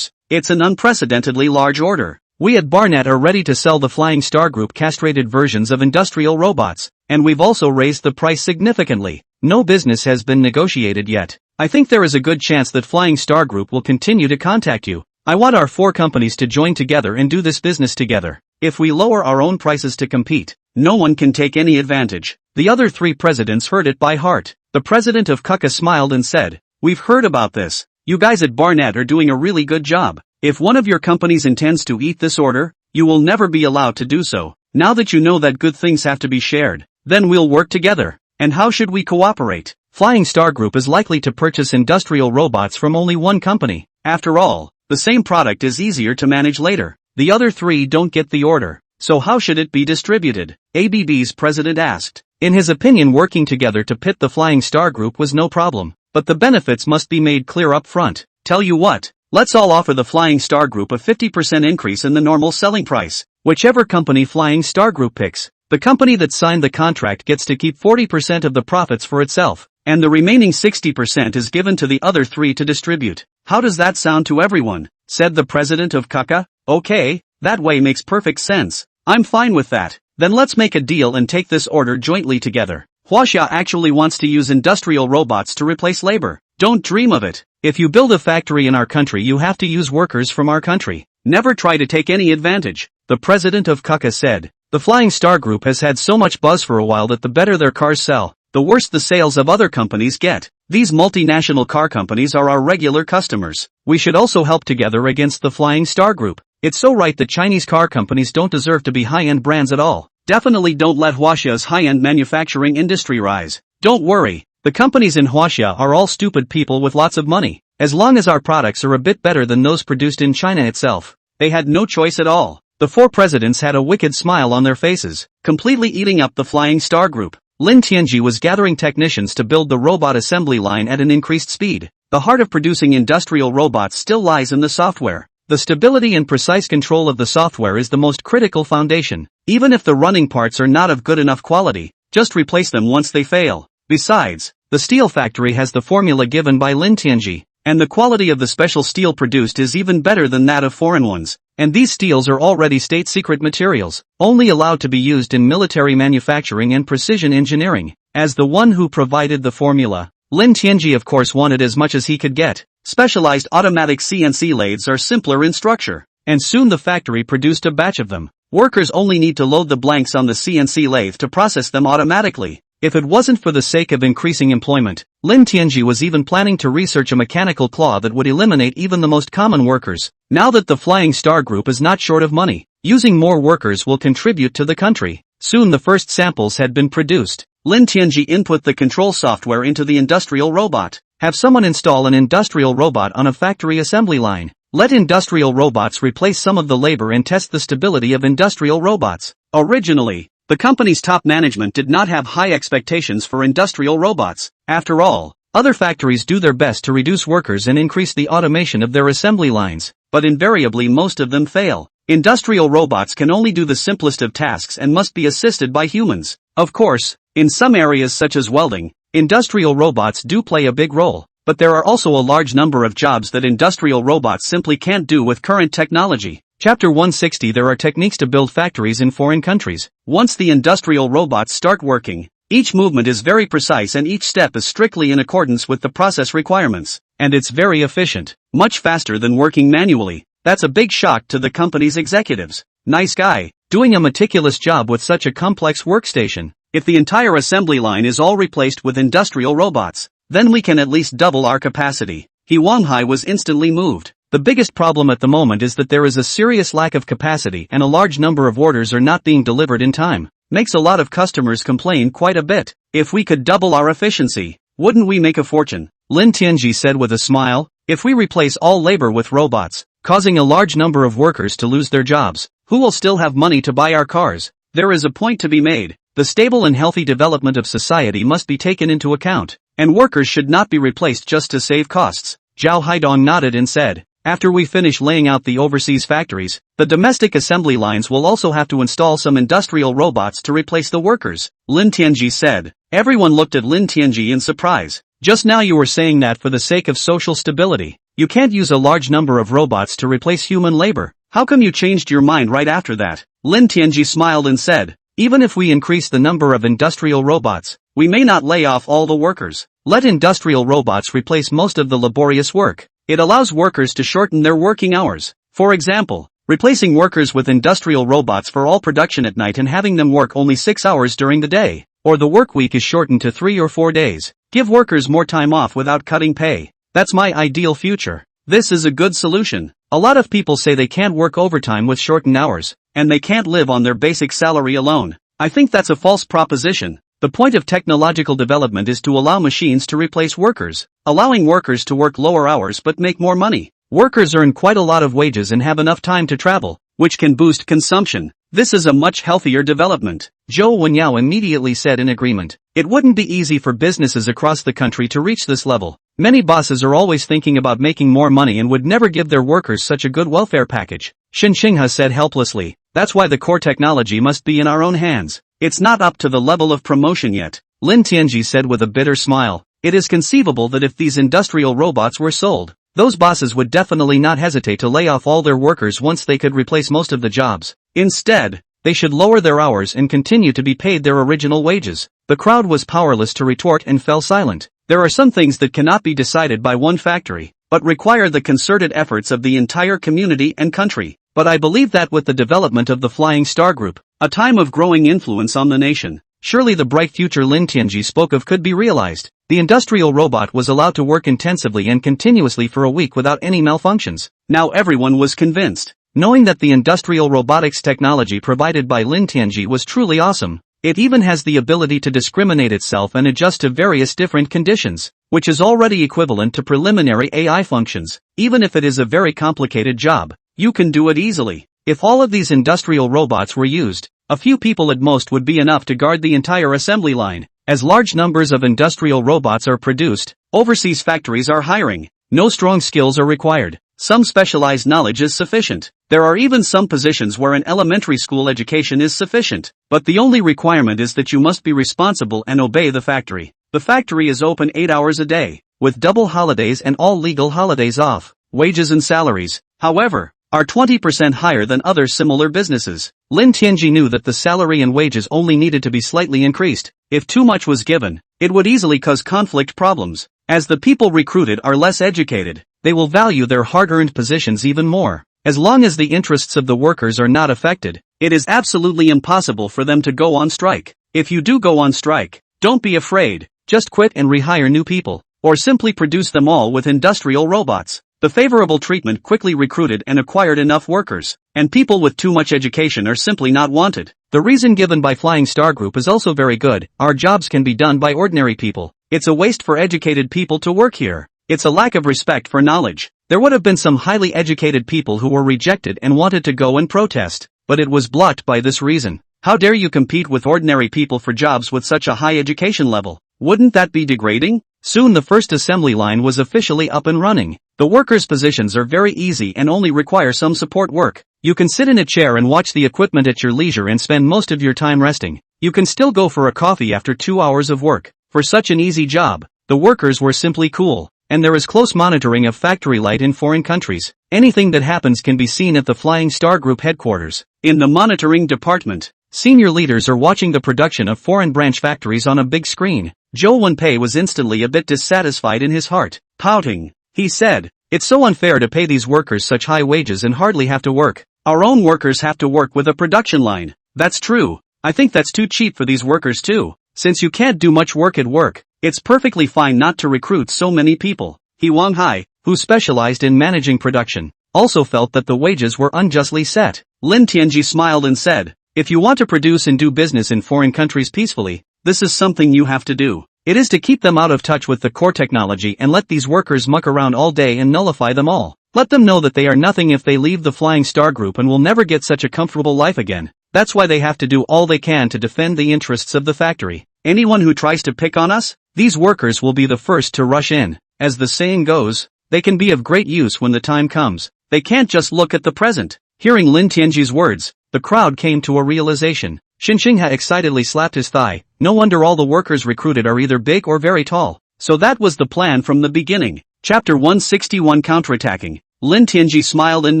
It's an unprecedentedly large order. We at Barnett are ready to sell the Flying Star Group castrated versions of industrial robots, and we've also raised the price significantly. No business has been negotiated yet. I think there is a good chance that Flying Star Group will continue to contact you. I want our 4 companies to join together and do this business together. If we lower our own prices to compete, no one can take any advantage. The other 3 presidents heard it by heart. The president of KUKA smiled and said, "We've heard about this. You guys at Barnett are doing a really good job. If one of your companies intends to eat this order, you will never be allowed to do so. Now that you know that good things have to be shared, then we'll work together. And how should we cooperate? Flying Star Group is likely to purchase industrial robots from only one company. After all, the same product is easier to manage later. The other 3 don't get the order. So how should it be distributed?" ABB's president asked. In his opinion, working together to pit the Flying Star Group was no problem, but the benefits must be made clear up front. Tell you what, let's all offer the Flying Star Group a 50% increase in the normal selling price. Whichever company Flying Star Group picks, The company that signed the contract gets to keep 40% of the profits for itself, and the remaining 60% is given to the other 3 to distribute. How does that sound to everyone? Said the president of Kaka. Okay, that way makes perfect sense. I'm fine with that. Then let's make a deal and take this order jointly together. Huaxia actually wants to use industrial robots to replace labor. Don't dream of it. If you build a factory in our country, you have to use workers from our country. Never try to take any advantage, the president of Kaka said. The Flying Star Group has had so much buzz for a while that the better their cars sell, the worse the sales of other companies get. These multinational car companies are our regular customers. We should also help together against the Flying Star Group. It's so right that Chinese car companies don't deserve to be high-end brands at all. Definitely don't let Huaxia's high-end manufacturing industry rise. Don't worry, the companies in Huaxia are all stupid people with lots of money. As long as our products are a bit better than those produced in China itself. They had no choice at all. The 4 presidents had a wicked smile on their faces, completely eating up the Flying Star Group. Lin Tianji was gathering technicians to build the robot assembly line at an increased speed. The heart of producing industrial robots still lies in the software. The stability and precise control of the software is the most critical foundation. Even if the running parts are not of good enough quality, just replace them once they fail. Besides, the steel factory has the formula given by Lin Tianji, and the quality of the special steel produced is even better than that of foreign ones. And these steels are already state-secret materials, only allowed to be used in military manufacturing and precision engineering. As the one who provided the formula, Lin Tianji of course wanted as much as he could get. Specialized automatic CNC lathes are simpler in structure, and soon the factory produced a batch of them. Workers only need to load the blanks on the CNC lathe to process them automatically. If it wasn't for the sake of increasing employment, Lin Tianji was even planning to research a mechanical claw that would eliminate even the most common workers. Now that the Flying Star Group is not short of money, using more workers will contribute to the country. Soon the first samples had been produced. Lin Tianji input the control software into the industrial robot. Have someone install an industrial robot on a factory assembly line. Let industrial robots replace some of the labor and test the stability of industrial robots. Originally, the company's top management did not have high expectations for industrial robots. After all, other factories do their best to reduce workers and increase the automation of their assembly lines, but invariably most of them fail. Industrial robots can only do the simplest of tasks and must be assisted by humans. Of course, in some areas such as welding, industrial robots do play a big role, but there are also a large number of jobs that industrial robots simply can't do with current technology. Chapter 160. There are techniques to build factories in foreign countries. Once the industrial robots start working, each movement is very precise and each step is strictly in accordance with the process requirements, and it's very efficient, much faster than working manually. That's a big shock to the company's executives. Nice guy, doing a meticulous job with such a complex workstation. If the entire assembly line is all replaced with industrial robots, then we can at least double our capacity. He Wanghai was instantly moved. The biggest problem at the moment is that there is a serious lack of capacity and a large number of orders are not being delivered in time. Makes a lot of customers complain quite a bit. If we could double our efficiency, wouldn't we make a fortune? Lin Tianji said with a smile. If we replace all labor with robots, causing a large number of workers to lose their jobs, who will still have money to buy our cars? There is a point to be made. The stable and healthy development of society must be taken into account, and workers should not be replaced just to save costs. Zhao Haidong nodded and said, after we finish laying out the overseas factories, the domestic assembly lines will also have to install some industrial robots to replace the workers, Lin Tianji said. Everyone looked at Lin Tianji in surprise. Just now you were saying that for the sake of social stability, you can't use a large number of robots to replace human labor. How come you changed your mind right after that? Lin Tianji smiled and said, even if we increase the number of industrial robots, we may not lay off all the workers. Let industrial robots replace most of the laborious work. It allows workers to shorten their working hours. For example, replacing workers with industrial robots for all production at night and having them work only 6 hours during the day. Or the work week is shortened to 3 or 4 days. Give workers more time off without cutting pay. That's my ideal future. This is a good solution. A lot of people say they can't work overtime with shortened hours, and they can't live on their basic salary alone. I think that's a false proposition. The point of technological development is to allow machines to replace workers, allowing workers to work lower hours but make more money. Workers earn quite a lot of wages and have enough time to travel, which can boost consumption. This is a much healthier development. Zhou Wenyao immediately said in agreement. It wouldn't be easy for businesses across the country to reach this level. Many bosses are always thinking about making more money and would never give their workers such a good welfare package. Shin Xinghe said helplessly. That's why the core technology must be in our own hands. It's not up to the level of promotion yet, Lin Tianji said with a bitter smile. It is conceivable that if these industrial robots were sold, those bosses would definitely not hesitate to lay off all their workers once they could replace most of the jobs. Instead, they should lower their hours and continue to be paid their original wages. The crowd was powerless to retort and fell silent. There are some things that cannot be decided by one factory, but require the concerted efforts of the entire community and country. But I believe that with the development of the Flying Star Group, a time of growing influence on the nation, surely the bright future Lin Tianji spoke of could be realized. The industrial robot was allowed to work intensively and continuously for a week without any malfunctions. Now everyone was convinced. Knowing that the industrial robotics technology provided by Lin Tianji was truly awesome, it even has the ability to discriminate itself and adjust to various different conditions, which is already equivalent to preliminary AI functions. Even if it is a very complicated job, you can do it easily. If all of these industrial robots were used, a few people at most would be enough to guard the entire assembly line. As large numbers of industrial robots are produced, overseas factories are hiring. No strong skills are required. Some specialized knowledge is sufficient. There are even some positions where an elementary school education is sufficient, but the only requirement is that you must be responsible and obey the factory. The factory is open 8 hours a day, with double holidays and all legal holidays off. Wages and salaries, however, are 20% higher than other similar businesses. Lin Tianji knew that the salary and wages only needed to be slightly increased. If too much was given, it would easily cause conflict problems. As the people recruited are less educated, they will value their hard-earned positions even more. As long as the interests of the workers are not affected, it is absolutely impossible for them to go on strike. If you do go on strike, don't be afraid, just quit and rehire new people, or simply produce them all with industrial robots. The favorable treatment quickly recruited and acquired enough workers, and people with too much education are simply not wanted. The reason given by Flying Star Group is also very good. Our jobs can be done by ordinary people. It's a waste for educated people to work here. It's a lack of respect for knowledge. There would have been some highly educated people who were rejected and wanted to go and protest, but it was blocked by this reason. How dare you compete with ordinary people for jobs with such a high education level? Wouldn't that be degrading? Soon the first assembly line was officially up and running. The workers' positions are very easy and only require some support work. You can sit in a chair and watch the equipment at your leisure and spend most of your time resting. You can still go for a coffee after 2 hours of work. For such an easy job, the workers were simply cool. And there is close monitoring of factory light in foreign countries. Anything that happens can be seen at the Flying Star Group headquarters. In the monitoring department, senior leaders are watching the production of foreign branch factories on a big screen. Zhou Wenpei was instantly a bit dissatisfied in his heart. Pouting, he said, "It's so unfair to pay these workers such high wages and hardly have to work. Our own workers have to work with a production line." That's true. I think that's too cheap for these workers too. Since you can't do much work at work, it's perfectly fine not to recruit so many people. He Wang Hai, who specialized in managing production, also felt that the wages were unjustly set. Lin Tianji smiled and said, "If you want to produce and do business in foreign countries peacefully, this is something you have to do. It is to keep them out of touch with the core technology and let these workers muck around all day and nullify them all. Let them know that they are nothing if they leave the Flying Star Group and will never get such a comfortable life again. That's why they have to do all they can to defend the interests of the factory. Anyone who tries to pick on us, these workers will be the first to rush in. As the saying goes, they can be of great use when the time comes. They can't just look at the present." Hearing Lin Tianji's words, the crowd came to a realization. Xin Xingha excitedly slapped his thigh. No wonder all the workers recruited are either big or very tall. So that was the plan from the beginning. Chapter 161 Counterattacking. Lin Tianji smiled and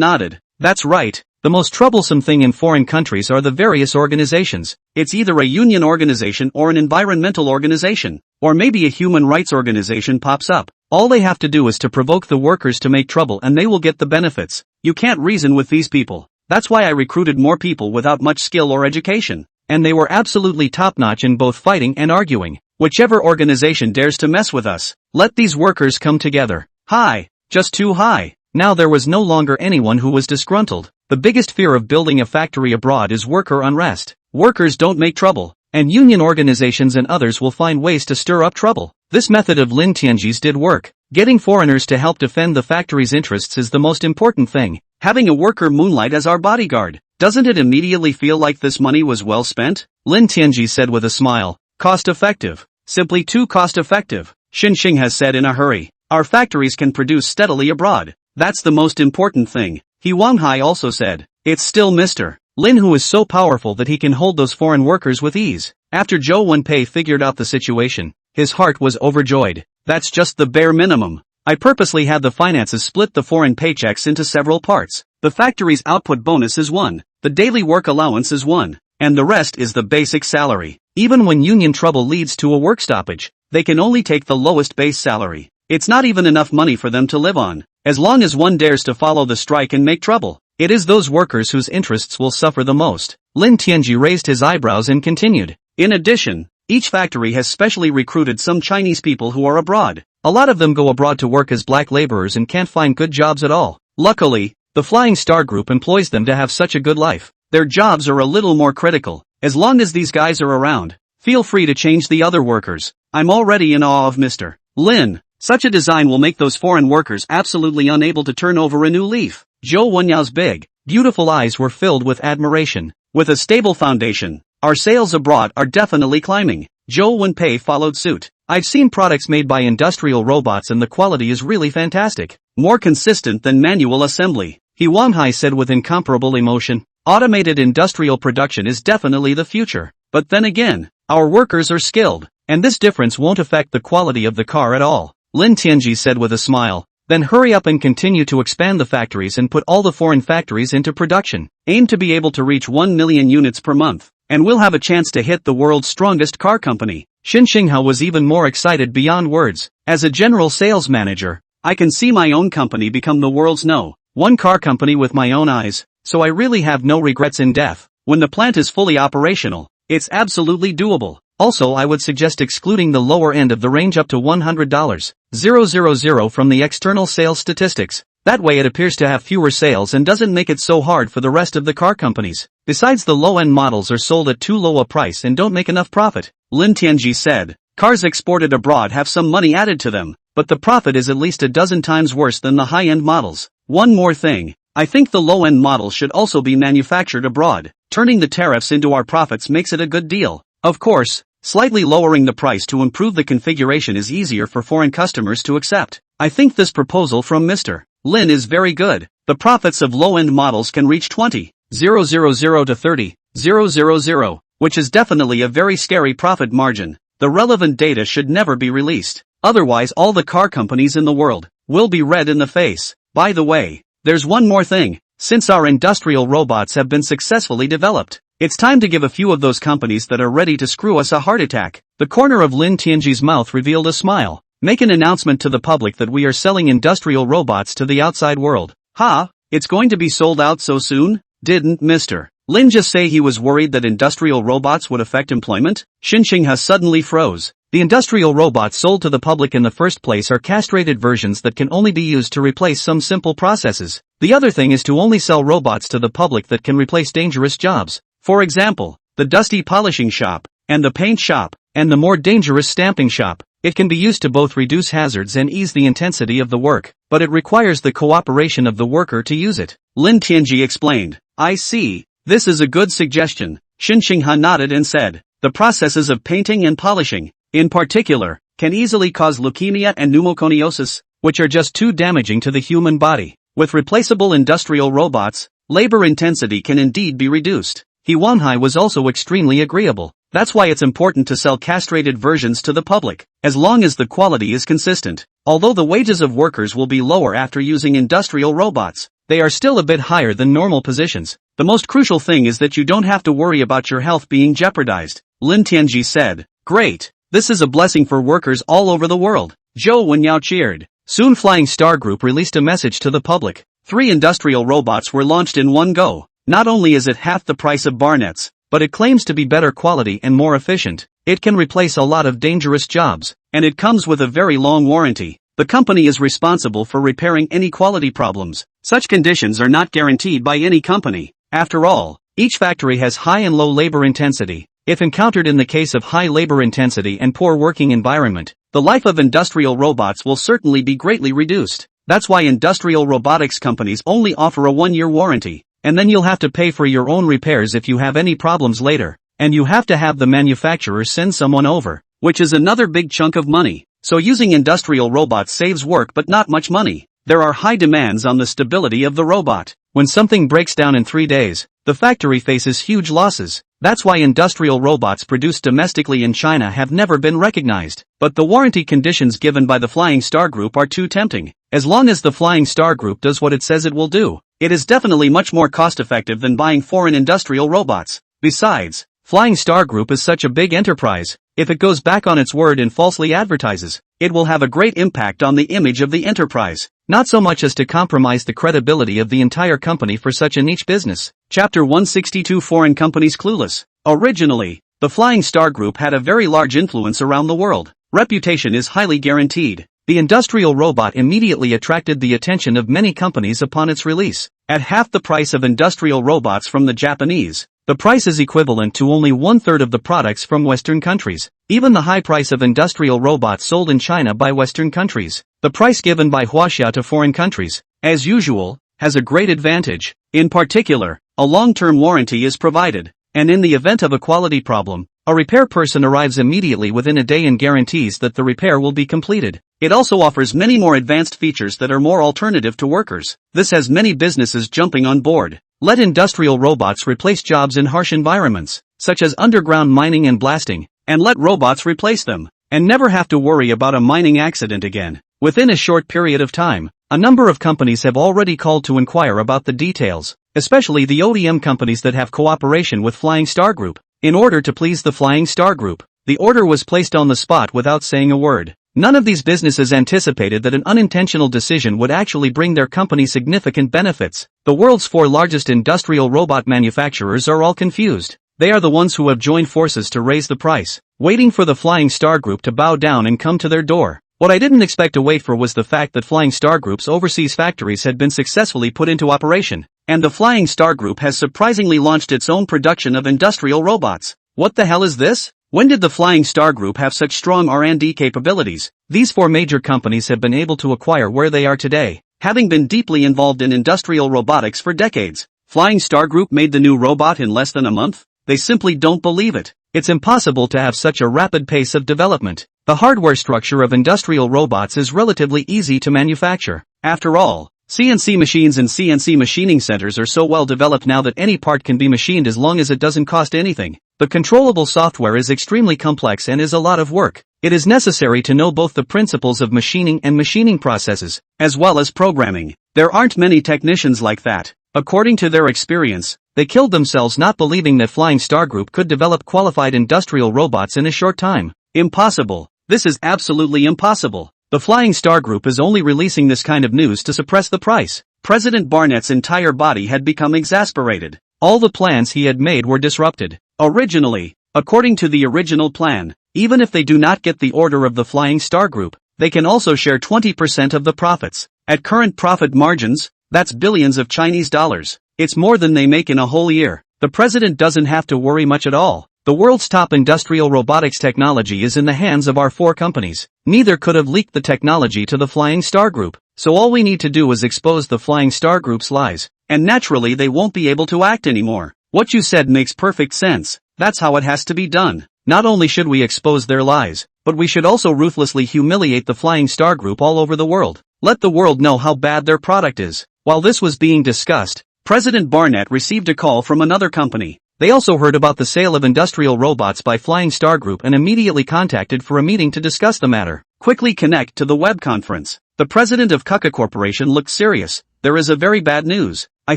nodded. That's right. The most troublesome thing in foreign countries are the various organizations. It's either a union organization or an environmental organization, or maybe a human rights organization pops up. All they have to do is to provoke the workers to make trouble and they will get the benefits. You can't reason with these people. That's why I recruited more people without much skill or education. And they were absolutely top-notch in both fighting and arguing. Whichever organization dares to mess with us, let these workers come together. High. Just too high. Now there was no longer anyone who was disgruntled. The biggest fear of building a factory abroad is worker unrest. Workers don't make trouble, and union organizations and others will find ways to stir up trouble. This method of Lin Tianji's did work. Getting foreigners to help defend the factory's interests is the most important thing. Having a worker moonlight as our bodyguard, doesn't it immediately feel like this money was well spent? Lin Tianji said with a smile. Cost effective. Simply too cost effective. Xin Xing has said in a hurry. Our factories can produce steadily abroad. That's the most important thing. He Wang Hai also said. It's still Mr. Lin, who is so powerful that he can hold those foreign workers with ease. After Zhou Wenpei figured out the situation, his heart was overjoyed. That's just the bare minimum. I purposely had the finances split the foreign paychecks into several parts. The factory's output bonus is 1, the daily work allowance is 1, and the rest is the basic salary. Even when union trouble leads to a work stoppage, they can only take the lowest base salary. It's not even enough money for them to live on. As long as one dares to follow the strike and make trouble, it is those workers whose interests will suffer the most. Lin Tianji raised his eyebrows and continued. In addition, each factory has specially recruited some Chinese people who are abroad. A lot of them go abroad to work as black laborers and can't find good jobs at all. Luckily, the Flying Star Group employs them to have such a good life. Their jobs are a little more critical. As long as these guys are around, feel free to change the other workers. I'm already in awe of Mr. Lin. Such a design will make those foreign workers absolutely unable to turn over a new leaf. Zhou Wenyao's big, beautiful eyes were filled with admiration. With a stable foundation, our sales abroad are definitely climbing. Zhou Wenpei followed suit. I've seen products made by industrial robots and the quality is really fantastic. More consistent than manual assembly. He Wanghai said with incomparable emotion. Automated industrial production is definitely the future. But then again, our workers are skilled, and this difference won't affect the quality of the car at all. Lin Tianji said with a smile. Then hurry up and continue to expand the factories and put all the foreign factories into production. Aim to be able to reach 1 million units per month, and we'll have a chance to hit the world's strongest car company. Xin Xinghao was even more excited beyond words. As a general sales manager, I can see my own company become the world's #1 car company with my own eyes, so I really have no regrets in death. When the plant is fully operational, it's absolutely doable. Also, I would suggest excluding the lower end of the range up to $100,000 from the external sales statistics. That way it appears to have fewer sales and doesn't make it so hard for the rest of the car companies. Besides, the low-end models are sold at too low a price and don't make enough profit. Lin Tianji said. Cars exported abroad have some money added to them, but the profit is at least a dozen times worse than the high-end models. One more thing. I think the low-end models should also be manufactured abroad. Turning the tariffs into our profits makes it a good deal. Of course, slightly lowering the price to improve the configuration is easier for foreign customers to accept. I think this proposal from Mr. Lin is very good. The profits of low-end models can reach 20,000 to 30,000, which is definitely a very scary profit margin. The relevant data should never be released. Otherwise all the car companies in the world will be red in the face. By the way, there's one more thing. Since our industrial robots have been successfully developed, it's time to give a few of those companies that are ready to screw us a heart attack. The corner of Lin Tianji's mouth revealed a smile. Make an announcement to the public that we are selling industrial robots to the outside world. Ha, it's going to be sold out so soon? Didn't Mr. Lin just say he was worried that industrial robots would affect employment? Xin Xinghao suddenly froze. The industrial robots sold to the public in the first place are castrated versions that can only be used to replace some simple processes. The other thing is to only sell robots to the public that can replace dangerous jobs. For example, the dusty polishing shop, and the paint shop, and the more dangerous stamping shop. It can be used to both reduce hazards and ease the intensity of the work, but it requires the cooperation of the worker to use it. Lin Tianji explained. I see. This is a good suggestion. Xin Xinghao nodded and said, the processes of painting and polishing, in particular, can easily cause leukemia and pneumoconiosis, which are just too damaging to the human body. With replaceable industrial robots, labor intensity can indeed be reduced. He Wanhai was also extremely agreeable. That's why it's important to sell castrated versions to the public, as long as the quality is consistent. Although the wages of workers will be lower after using industrial robots, they are still a bit higher than normal positions. The most crucial thing is that you don't have to worry about your health being jeopardized. Lin Tianji said. Great. This is a blessing for workers all over the world. Zhou Wenyao cheered. Soon Flying Star Group released a message to the public. 3 industrial robots were launched in one go. Not only is it half the price of Barnett's, but it claims to be better quality and more efficient. It can replace a lot of dangerous jobs, and it comes with a very long warranty. The company is responsible for repairing any quality problems. Such conditions are not guaranteed by any company. After all, each factory has high and low labor intensity. If encountered in the case of high labor intensity and poor working environment, the life of industrial robots will certainly be greatly reduced. That's why industrial robotics companies only offer a 1-year warranty. And then you'll have to pay for your own repairs if you have any problems later. And you have to have the manufacturer send someone over, which is another big chunk of money. So using industrial robots saves work but not much money. There are high demands on the stability of the robot. When something breaks down in 3 days, the factory faces huge losses. That's why industrial robots produced domestically in China have never been recognized. But the warranty conditions given by the Flying Star Group are too tempting. As long as the Flying Star Group does what it says it will do, it is definitely much more cost-effective than buying foreign industrial robots. Besides, Flying Star Group is such a big enterprise. If it goes back on its word and falsely advertises, it will have a great impact on the image of the enterprise, not so much as to compromise the credibility of the entire company for such a niche business. Chapter 162 Foreign Companies Clueless. Originally, the Flying Star Group had a very large influence around the world. Reputation is highly guaranteed. The industrial robot immediately attracted the attention of many companies upon its release. At half the price of industrial robots from the Japanese, the price is equivalent to only 1/3 of the products from Western countries. Even the high price of industrial robots sold in China by Western countries, the price given by Huaxia to foreign countries, as usual, has a great advantage. In particular, a long-term warranty is provided, and in the event of a quality problem, a repair person arrives immediately within a day and guarantees that the repair will be completed. It also offers many more advanced features that are more alternative to workers. This has many businesses jumping on board. Let industrial robots replace jobs in harsh environments, such as underground mining and blasting, and let robots replace them, and never have to worry about a mining accident again. Within a short period of time, a number of companies have already called to inquire about the details, especially the ODM companies that have cooperation with Flying Star Group. In order to please the Flying Star Group, the order was placed on the spot without saying a word. None of these businesses anticipated that an unintentional decision would actually bring their company significant benefits. The world's 4 largest industrial robot manufacturers are all confused. They are the ones who have joined forces to raise the price, waiting for the Flying Star Group to bow down and come to their door. What I didn't expect to wait for was the fact that Flying Star Group's overseas factories had been successfully put into operation, and the Flying Star Group has surprisingly launched its own production of industrial robots. What the hell is this? When did the Flying Star Group have such strong R&D capabilities? These 4 major companies have been able to acquire where they are today, having been deeply involved in industrial robotics for decades. Flying Star Group made the new robot in less than a month? They simply don't believe it. It's impossible to have such a rapid pace of development. The hardware structure of industrial robots is relatively easy to manufacture. After all, CNC machines and CNC machining centers are so well developed now that any part can be machined as long as it doesn't cost anything. The controllable software is extremely complex and is a lot of work. It is necessary to know both the principles of machining and machining processes, as well as programming. There aren't many technicians like that. According to their experience, they killed themselves not believing that Flying Star Group could develop qualified industrial robots in a short time. Impossible. This is absolutely impossible. The Flying Star Group is only releasing this kind of news to suppress the price. President Barnett's entire body had become exasperated. All the plans he had made were disrupted. Originally, according to the original plan, even if they do not get the order of the Flying Star Group, they can also share 20% of the profits. At current profit margins, that's billions of Chinese dollars. It's more than they make in a whole year. The president doesn't have to worry much at all. The world's top industrial robotics technology is in the hands of our 4 companies. Neither could have leaked the technology to the Flying Star Group, so all we need to do is expose the Flying Star Group's lies, and naturally they won't be able to act anymore. What you said makes perfect sense. That's how it has to be done. Not only should we expose their lies, but we should also ruthlessly humiliate the Flying Star Group all over the world. Let the world know how bad their product is. While this was being discussed, President Barnett received a call from another company. They also heard about the sale of industrial robots by Flying Star Group and immediately contacted for a meeting to discuss the matter. Quickly connect to the web conference. The president of Kuka Corporation looked serious. There is a very bad news. I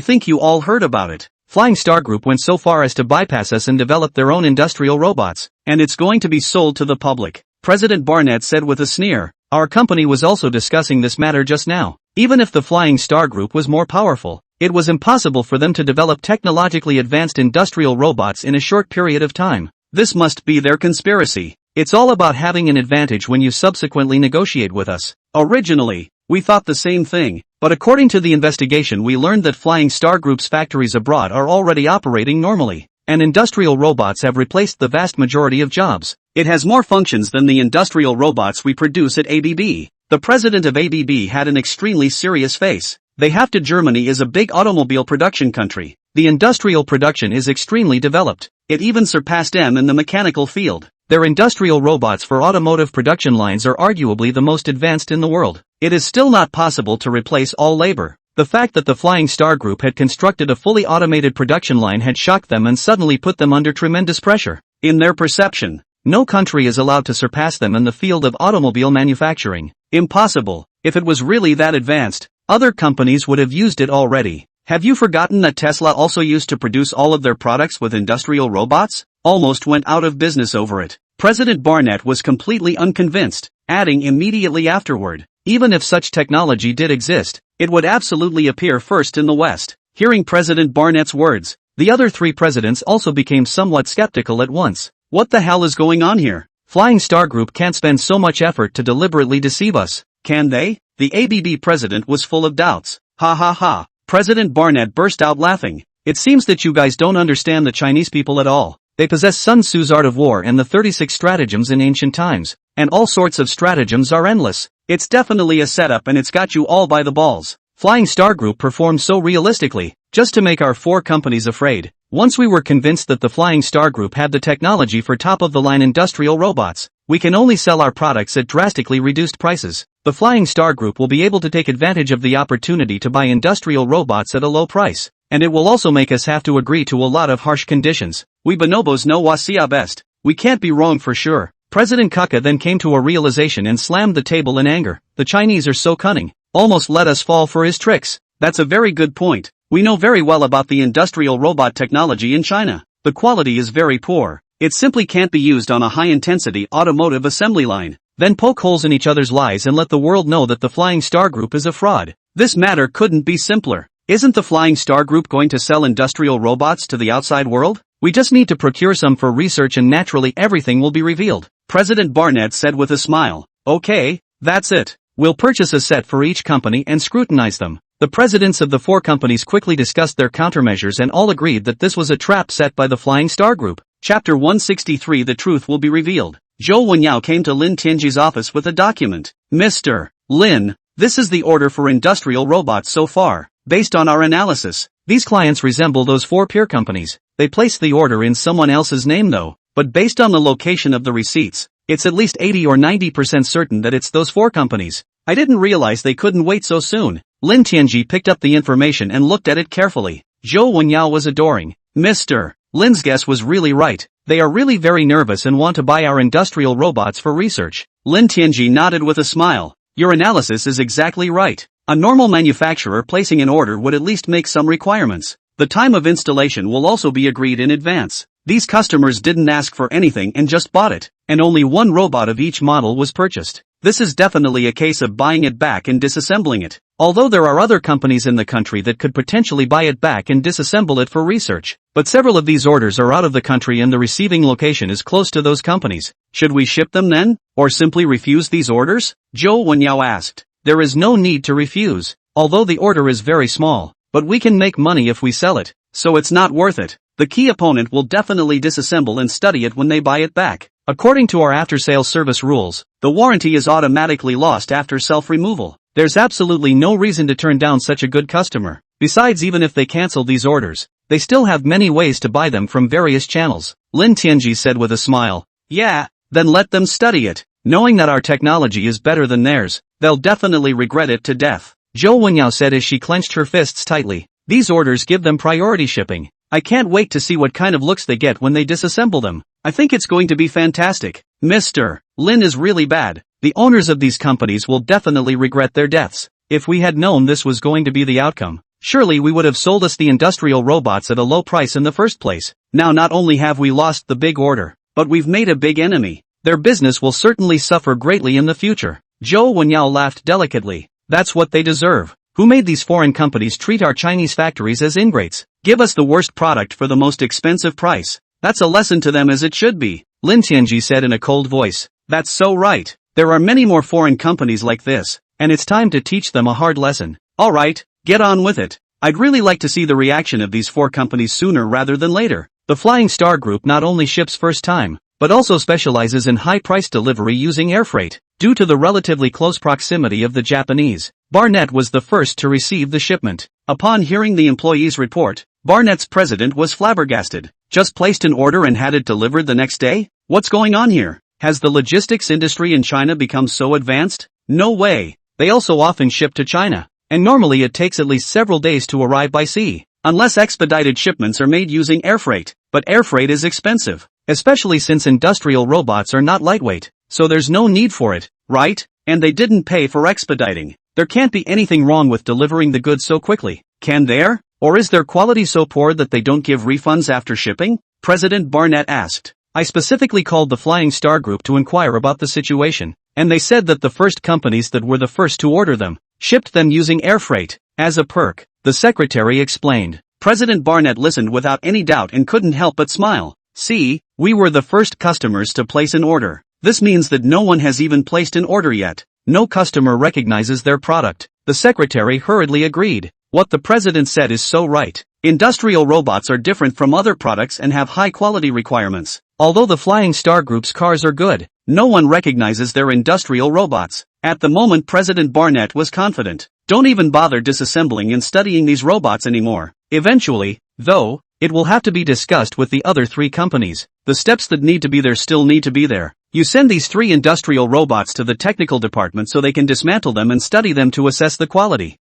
think you all heard about it. Flying Star Group went so far as to bypass us and develop their own industrial robots, and it's going to be sold to the public. President Barnett said with a sneer. Our company was also discussing this matter just now. Even if the Flying Star Group was more powerful, it was impossible for them to develop technologically advanced industrial robots in a short period of time. This must be their conspiracy. It's all about having an advantage when you subsequently negotiate with us. Originally, we thought the same thing, but according to the investigation we learned that Flying Star Group's factories abroad are already operating normally, and industrial robots have replaced the vast majority of jobs. It has more functions than the industrial robots we produce at ABB. The president of ABB had an extremely serious face. They have to Germany is a big automobile production country. The industrial production is extremely developed. It even surpassed them in the mechanical field. Their industrial robots for automotive production lines are arguably the most advanced in the world. It is still not possible to replace all labor. The fact that the Flying Star Group had constructed a fully automated production line had shocked them and suddenly put them under tremendous pressure. In their perception, no country is allowed to surpass them in the field of automobile manufacturing. Impossible. If it was really that advanced, other companies would have used it already. Have you forgotten that Tesla also used to produce all of their products with industrial robots? Almost went out of business over it. President Barnett was completely unconvinced, adding immediately afterward, even if such technology did exist, it would absolutely appear first in the West. Hearing President Barnett's words, the other three presidents also became somewhat skeptical at once. What the hell is going on here? Flying Star Group can't spend so much effort to deliberately deceive us, can they? The ABB president was full of doubts. Ha ha ha. President Barnett burst out laughing. It seems that you guys don't understand the Chinese people at all. They possess Sun Tzu's art of war and the 36 stratagems in ancient times, and all sorts of stratagems are endless. It's definitely a setup and it's got you all by the balls. Flying Star Group performed so realistically, just to make our four companies afraid. Once we were convinced that the Flying Star Group had the technology for top-of-the-line industrial robots, we can only sell our products at drastically reduced prices. The Flying Star Group will be able to take advantage of the opportunity to buy industrial robots at a low price, and it will also make us have to agree to a lot of harsh conditions. We bonobos know what's best. We can't be wrong for sure. President Kaka then came to a realization and slammed the table in anger. The Chinese are so cunning, almost let us fall for his tricks. That's a very good point. We know very well about the industrial robot technology in China. The quality is very poor. It simply can't be used on a high-intensity automotive assembly line. Then poke holes in each other's lies and let the world know that the Flying Star Group is a fraud. This matter couldn't be simpler. Isn't the Flying Star Group going to sell industrial robots to the outside world? We just need to procure some for research and naturally everything will be revealed. President Barnett said with a smile. Okay, that's it. We'll purchase a set for each company and scrutinize them. The presidents of the four companies quickly discussed their countermeasures and all agreed that this was a trap set by the Flying Star Group. Chapter 163 The Truth Will Be Revealed. Zhou Wenyao came to Lin Tianji's office with a document. Mr. Lin, this is the order for industrial robots so far. Based on our analysis, these clients resemble those four peer companies. They placed the order in someone else's name though, but based on the location of the receipts, it's at least 80 or 90% certain that it's those four companies. I didn't realize they couldn't wait so soon. Lin Tianji picked up the information and looked at it carefully. Zhou Wenyao was adoring. Mr. Lin's guess was really right. They are really very nervous and want to buy our industrial robots for research. Lin Tianji nodded with a smile. Your analysis is exactly right. A normal manufacturer placing an order would at least make some requirements. The time of installation will also be agreed in advance. These customers didn't ask for anything and just bought it, and only one robot of each model was purchased. This is definitely a case of buying it back and disassembling it. Although there are other companies in the country that could potentially buy it back and disassemble it for research, but several of these orders are out of the country and the receiving location is close to those companies. Should we ship them then, or simply refuse these orders? Zhou Wenyao asked. There is no need to refuse, although the order is very small, but we can make money if we sell it, so it's not worth it. The key opponent will definitely disassemble and study it when they buy it back. According to our after-sales service rules, the warranty is automatically lost after self-removal. There's absolutely no reason to turn down such a good customer. Besides, even if they cancel these orders, they still have many ways to buy them from various channels. Lin Tianji said with a smile. Yeah, then let them study it. Knowing that our technology is better than theirs, they'll definitely regret it to death. Zhou Wenyao said as she clenched her fists tightly. These orders give them priority shipping. I can't wait to see what kind of looks they get when they disassemble them. I think it's going to be fantastic. Mr. Lin is really bad. The owners of these companies will definitely regret their deaths. If we had known this was going to be the outcome, surely we would have sold us the industrial robots at a low price in the first place. Now not only have we lost the big order, but we've made a big enemy. Their business will certainly suffer greatly in the future. Zhou Wenyao laughed delicately. That's what they deserve. Who made these foreign companies treat our Chinese factories as ingrates? Give us the worst product for the most expensive price. That's a lesson to them as it should be. Lin Tianji said in a cold voice. That's so right. There are many more foreign companies like this, and it's time to teach them a hard lesson. Alright, get on with it. I'd really like to see the reaction of these four companies sooner rather than later. The Flying Star Group not only ships first time, but also specializes in high-price delivery using air freight. Due to the relatively close proximity of the Japanese, Barnett was the first to receive the shipment. Upon hearing the employee's report, Barnett's president was flabbergasted. Just placed an order and had it delivered the next day? What's going on here? Has the logistics industry in China become so advanced? No way. They also often ship to China. and normally it takes at least several days to arrive by sea, unless expedited shipments are made using air freight. But air freight is expensive, especially since industrial robots are not lightweight, so there's no need for it, right? And they didn't pay for expediting. There can't be anything wrong with delivering the goods so quickly, can there? Or is their quality so poor that they don't give refunds after shipping? President Barnett asked. I specifically called the Flying Star Group to inquire about the situation, and they said that the first companies that were the first to order them shipped them using air freight, as a perk, the secretary explained. President Barnett listened without any doubt and couldn't help but smile. See, we were the first customers to place an order. This means that no one has even placed an order yet. No customer recognizes their product. The secretary hurriedly agreed. What the president said is so right. Industrial robots are different from other products and have high quality requirements. Although the Flying Star Group's cars are good, no one recognizes their industrial robots. At the moment President Barnett was confident. Don't even bother disassembling and studying these robots anymore. Eventually, though, it will have to be discussed with the other three companies. The steps that need to be there still need to be there. You send these three industrial robots to the technical department so they can dismantle them and study them to assess the quality.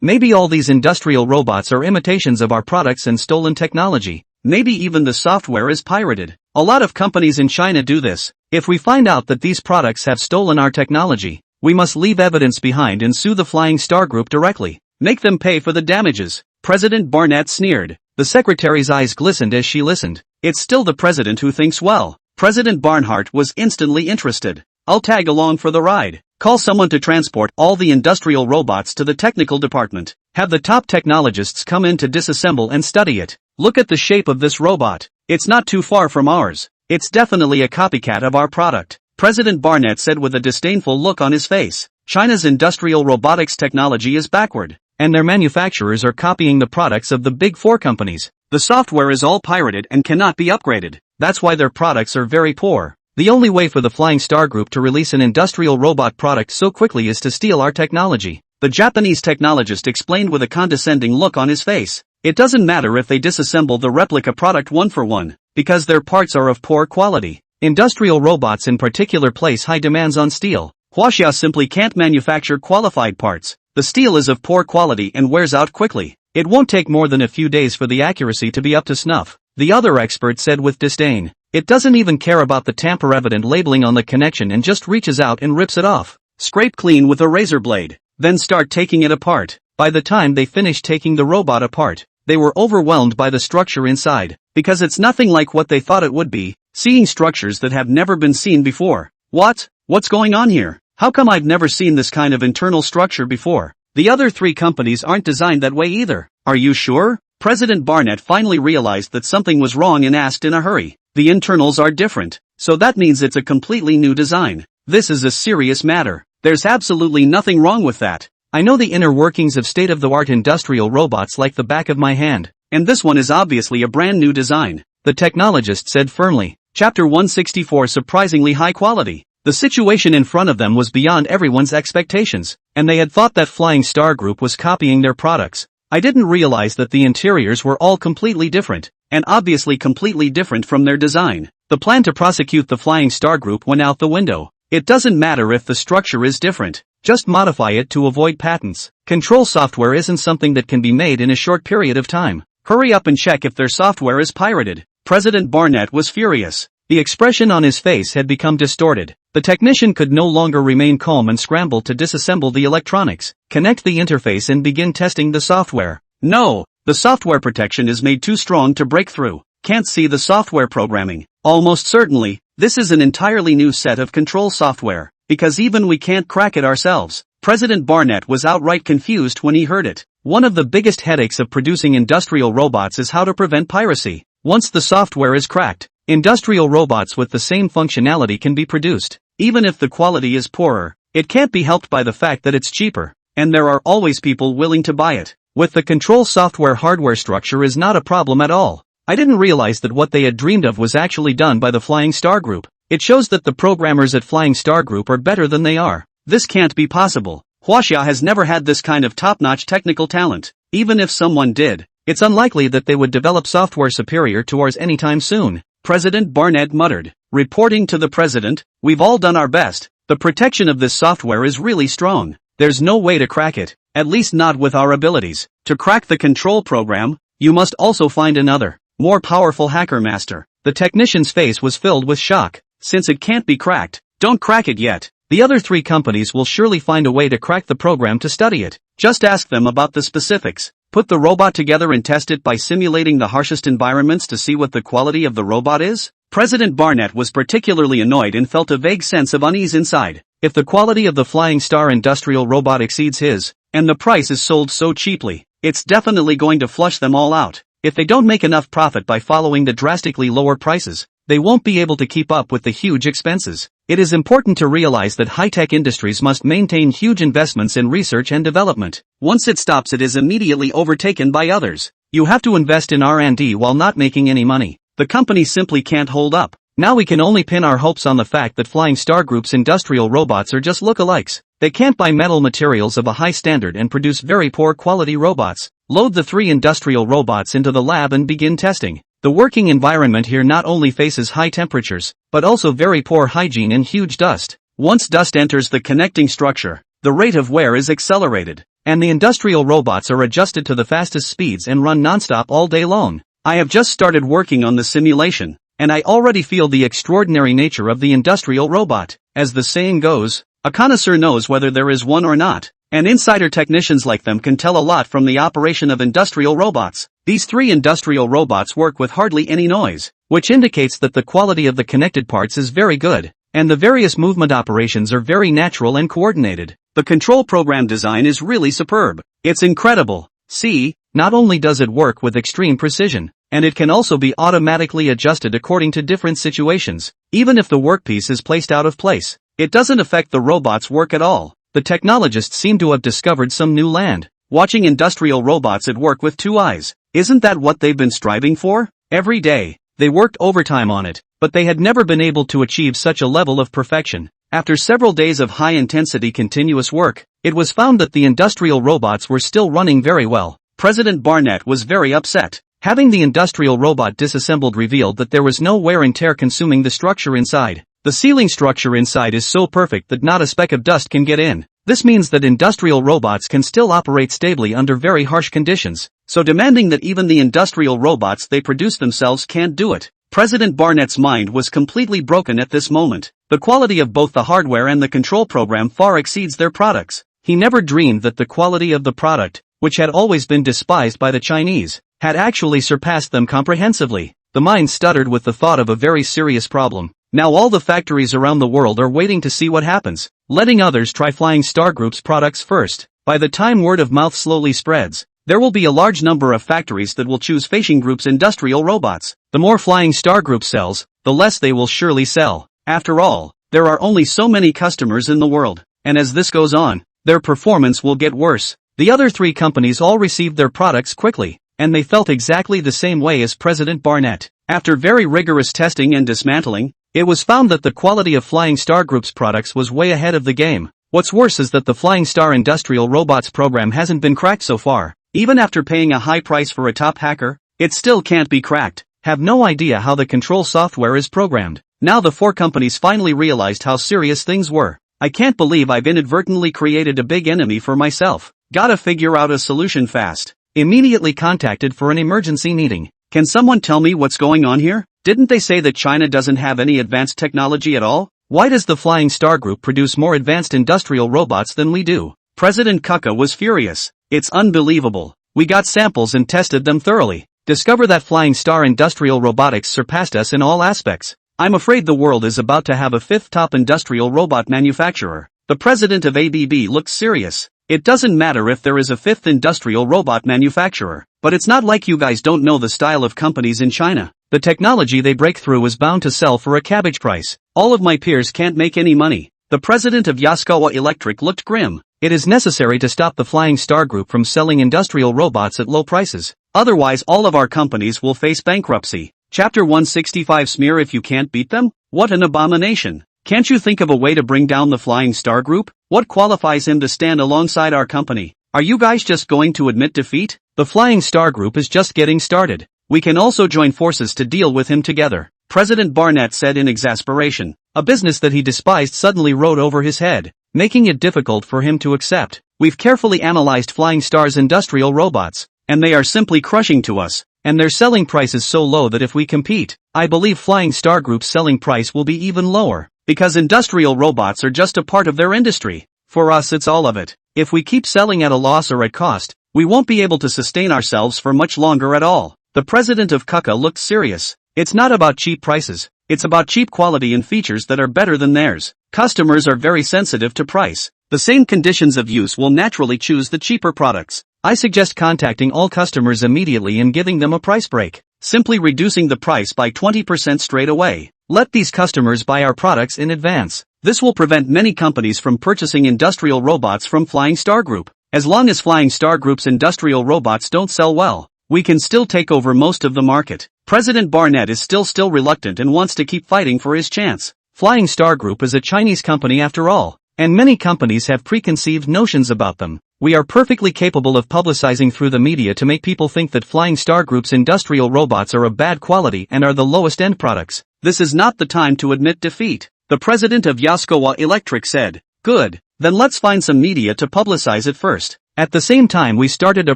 Maybe all these industrial robots are imitations of our products and stolen technology. Maybe even the software is pirated. A lot of companies in China do this. If we find out that these products have stolen our technology, we must leave evidence behind and sue the Flying Star Group directly. Make them pay for the damages. President Barnett sneered. The secretary's eyes glistened as she listened. It's still the president who thinks well. President Barnhart was instantly interested. I'll tag along for the ride. Call someone to transport all the industrial robots to the technical department. Have the top technologists come in to disassemble and study it. Look at the shape of this robot. It's not too far from ours. It's definitely a copycat of our product. President Barnett said with a disdainful look on his face. China's industrial robotics technology is backward, and their manufacturers are copying the products of the big four companies. The software is all pirated and cannot be upgraded. That's why their products are very poor. The only way for the Flying Star Group to release an industrial robot product so quickly is to steal our technology. The Japanese technologist explained with a condescending look on his face. It doesn't matter if they disassemble the replica product one for one, because their parts are of poor quality. Industrial robots in particular place high demands on steel. Huaxia simply can't manufacture qualified parts. The steel is of poor quality and wears out quickly. It won't take more than a few days for the accuracy to be up to snuff, the other expert said with disdain. It doesn't even care about the tamper-evident labeling on the connection and just reaches out and rips it off. Scrape clean with a razor blade, then start taking it apart. By the time they finished taking the robot apart, they were overwhelmed by the structure inside, because it's nothing like what they thought it would be, seeing structures that have never been seen before. What's going on here? How come I've never seen this kind of internal structure before? The other three companies aren't designed that way either. Are you sure? President Barnett finally realized that something was wrong and asked in a hurry. The internals are different, so that means it's a completely new design. This is a serious matter. There's absolutely nothing wrong with that. I know the inner workings of state-of-the-art industrial robots like the back of my hand, and this one is obviously a brand new design, the technologist said firmly. Chapter 164 Surprisingly high quality. The situation in front of them was beyond everyone's expectations, and they had thought that Flying Star Group was copying their products. I didn't realize that the interiors were all completely different, and obviously completely different from their design. The plan to prosecute the Flying Star Group went out the window. It doesn't matter if the structure is different, just modify it to avoid patents. Control software isn't something that can be made in a short period of time. Hurry up and check if their software is pirated. President Barnett was furious. The expression on his face had become distorted. The technician could no longer remain calm and scrambled to disassemble the electronics, connect the interface and begin testing the software. No, the software protection is made too strong to break through. Can't see the software programming. Almost certainly, this is an entirely new set of control software, because even we can't crack it ourselves. President Barnett was outright confused when he heard it. One of the biggest headaches of producing industrial robots is how to prevent piracy. Once the software is cracked, industrial robots with the same functionality can be produced. Even if the quality is poorer, it can't be helped by the fact that it's cheaper, and there are always people willing to buy it. With the control software, hardware structure is not a problem at all. I didn't realize that what they had dreamed of was actually done by the Flying Star Group. It shows that the programmers at Flying Star Group are better than they are. This can't be possible. Huaxia has never had this kind of top-notch technical talent. Even if someone did, it's unlikely that they would develop software superior to ours anytime soon. President Barnett muttered. Reporting to the president, we've all done our best. The protection of this software is really strong. There's no way to crack it. at least not with our abilities. To crack the control program, you must also find another, more powerful hacker master. The technician's face was filled with shock. Since it can't be cracked, don't crack it yet. The other three companies will surely find a way to crack the program to study it. Just ask them about the specifics. Put the robot together and test it by simulating the harshest environments to see what the quality of the robot is. President Barnett was particularly annoyed and felt a vague sense of unease inside. If the quality of the Flying Star industrial robot exceeds his, and the price is sold so cheaply, it's definitely going to flush them all out. If they don't make enough profit by following the drastically lower prices, they won't be able to keep up with the huge expenses. It is important to realize that high-tech industries must maintain huge investments in research and development. Once it stops, it is immediately overtaken by others. You have to invest in R&D while not making any money. The company simply can't hold up. Now we can only pin our hopes on the fact that Flying Star Group's industrial robots are just lookalikes. They can't buy metal materials of a high standard and produce very poor quality robots. Load the 3 industrial robots into the lab and begin testing. The working environment here not only faces high temperatures, but also very poor hygiene and huge dust. Once dust enters the connecting structure, the rate of wear is accelerated, and the industrial robots are adjusted to the fastest speeds and run nonstop all day long. I have just started working on the simulation, and I already feel the extraordinary nature of the industrial robot. As the saying goes, a connoisseur knows whether there is one or not, and insider technicians like them can tell a lot from the operation of industrial robots. These 3 industrial robots work with hardly any noise, which indicates that the quality of the connected parts is very good, and the various movement operations are very natural and coordinated. The control program design is really superb. It's incredible. See, not only does it work with extreme precision, and it can also be automatically adjusted according to different situations. Even if the workpiece is placed out of place, it doesn't affect the robot's work at all. The technologists seem to have discovered some new land. Watching industrial robots at work with 2 eyes. Isn't that what they've been striving for? Every day, they worked overtime on it, but they had never been able to achieve such a level of perfection. After several days of high-intensity continuous work, it was found that the industrial robots were still running very well. President Barnett was very upset. Having the industrial robot disassembled revealed that there was no wear and tear consuming the structure inside. The sealing structure inside is so perfect that not a speck of dust can get in. This means that industrial robots can still operate stably under very harsh conditions, so demanding that even the industrial robots they produce themselves can't do it. President Barnett's mind was completely broken at this moment. The quality of both the hardware and the control program far exceeds their products. He never dreamed that the quality of the product, which had always been despised by the Chinese, had actually surpassed them comprehensively. The mind stuttered with the thought of a very serious problem. Now all the factories around the world are waiting to see what happens, letting others try Flying Star Group's products first. By the time word of mouth slowly spreads, there will be a large number of factories that will choose Flying Group's industrial robots. The more Flying Star Group sells, the less they will surely sell. After all, there are only so many customers in the world, and as this goes on, their performance will get worse. The other 3 companies all received their products quickly, and they felt exactly the same way as President Barnett. After very rigorous testing and dismantling, it was found that the quality of Flying Star Group's products was way ahead of the game. What's worse is that the Flying Star Industrial Robots program hasn't been cracked so far. Even after paying a high price for a top hacker, it still can't be cracked. Have no idea how the control software is programmed. Now the 4 companies finally realized how serious things were. I can't believe I've inadvertently created a big enemy for myself. Gotta figure out a solution fast. Immediately contacted for an emergency meeting. Can someone tell me what's going on here? Didn't they say that China doesn't have any advanced technology at all? Why does the Flying Star Group produce more advanced industrial robots than we do? President Kuka was furious. It's unbelievable. We got samples and tested them thoroughly. Discover that Flying Star Industrial Robotics surpassed us in all aspects. I'm afraid the world is about to have a 5th top industrial robot manufacturer. The president of ABB looked serious. It doesn't matter if there is a 5th industrial robot manufacturer, but it's not like you guys don't know the style of companies in China. The technology they break through is bound to sell for a cabbage price. All of my peers can't make any money. The president of Yaskawa Electric looked grim. It is necessary to stop the Flying Star Group from selling industrial robots at low prices. Otherwise all of our companies will face bankruptcy. Chapter 165 Smear if you can't beat them? What an abomination. Can't you think of a way to bring down the Flying Star Group? What qualifies him to stand alongside our company? Are you guys just going to admit defeat? The Flying Star Group is just getting started. We can also join forces to deal with him together, President Barnett said in exasperation. A business that he despised suddenly rode over his head, making it difficult for him to accept. We've carefully analyzed Flying Star's industrial robots, and they are simply crushing to us, and their selling price is so low that if we compete, I believe Flying Star Group's selling price will be even lower, because industrial robots are just a part of their industry. For us it's all of it. If we keep selling at a loss or at cost, we won't be able to sustain ourselves for much longer at all. The president of KUKA looked serious. It's not about cheap prices, it's about cheap quality and features that are better than theirs. Customers are very sensitive to price. The same conditions of use will naturally choose the cheaper products. I suggest contacting all customers immediately and giving them a price break. Simply reducing the price by 20% straight away. Let these customers buy our products in advance. This will prevent many companies from purchasing industrial robots from Flying Star Group. As long as Flying Star Group's industrial robots don't sell well, we can still take over most of the market. President Barnett is still reluctant and wants to keep fighting for his chance. Flying Star Group is a Chinese company after all, and many companies have preconceived notions about them. We are perfectly capable of publicizing through the media to make people think that Flying Star Group's industrial robots are of bad quality and are the lowest end products. This is not the time to admit defeat. The president of Yaskawa Electric said, "Good, then let's find some media to publicize it first." At the same time we started a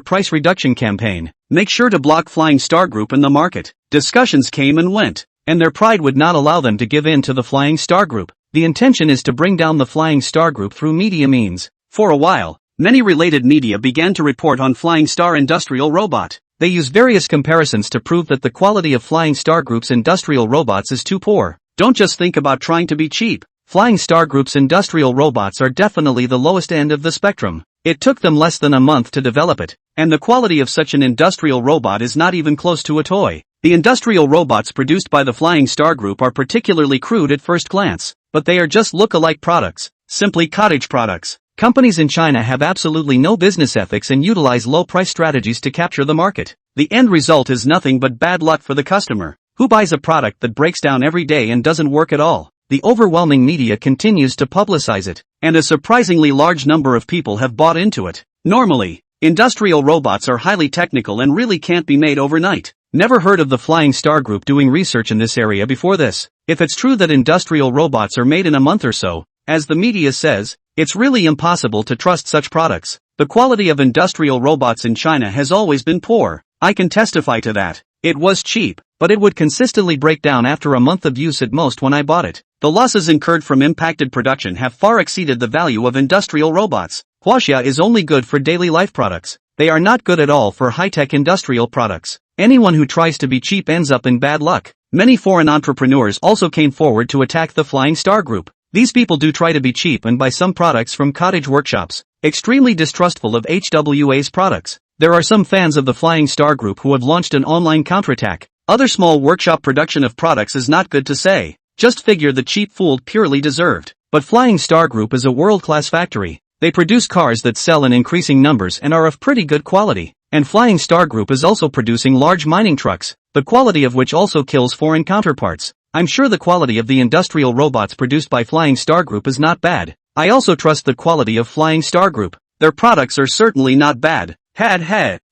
price reduction campaign. Make sure to block Flying Star Group in the market. Discussions came and went, and their pride would not allow them to give in to the Flying Star Group. The intention is to bring down the Flying Star Group through media means. For a while, many related media began to report on Flying Star industrial robot. They use various comparisons to prove that the quality of Flying Star Group's industrial robots is too poor. Don't just think about trying to be cheap. Flying Star Group's industrial robots are definitely the lowest end of the spectrum. It took them less than a month to develop it, and the quality of such an industrial robot is not even close to a toy. The industrial robots produced by the Flying Star Group are particularly crude at first glance, but they are just look-alike products, simply cottage products. Companies in China have absolutely no business ethics and utilize low-price strategies to capture the market. The end result is nothing but bad luck for the customer, who buys a product that breaks down every day and doesn't work at all. The overwhelming media continues to publicize it, and a surprisingly large number of people have bought into it. Normally, industrial robots are highly technical and really can't be made overnight. Never heard of the Flying Star Group doing research in this area before this. If it's true that industrial robots are made in a month or so, as the media says, it's really impossible to trust such products. The quality of industrial robots in China has always been poor. I can testify to that. It was cheap, but it would consistently break down after a month of use at most when I bought it. The losses incurred from impacted production have far exceeded the value of industrial robots. Huaxia is only good for daily life products. They are not good at all for high-tech industrial products. Anyone who tries to be cheap ends up in bad luck. Many foreign entrepreneurs also came forward to attack the Flying Star Group. These people do try to be cheap and buy some products from cottage workshops, extremely distrustful of HWA's products. There are some fans of the Flying Star Group who have launched an online counterattack. Other small workshop production of products is not good to say. Just figure the cheap fooled purely deserved. But Flying Star Group is a world-class factory. They produce cars that sell in increasing numbers and are of pretty good quality. And Flying Star Group is also producing large mining trucks, the quality of which also kills foreign counterparts. I'm sure the quality of the industrial robots produced by Flying Star Group is not bad. I also trust the quality of Flying Star Group. Their products are certainly not bad.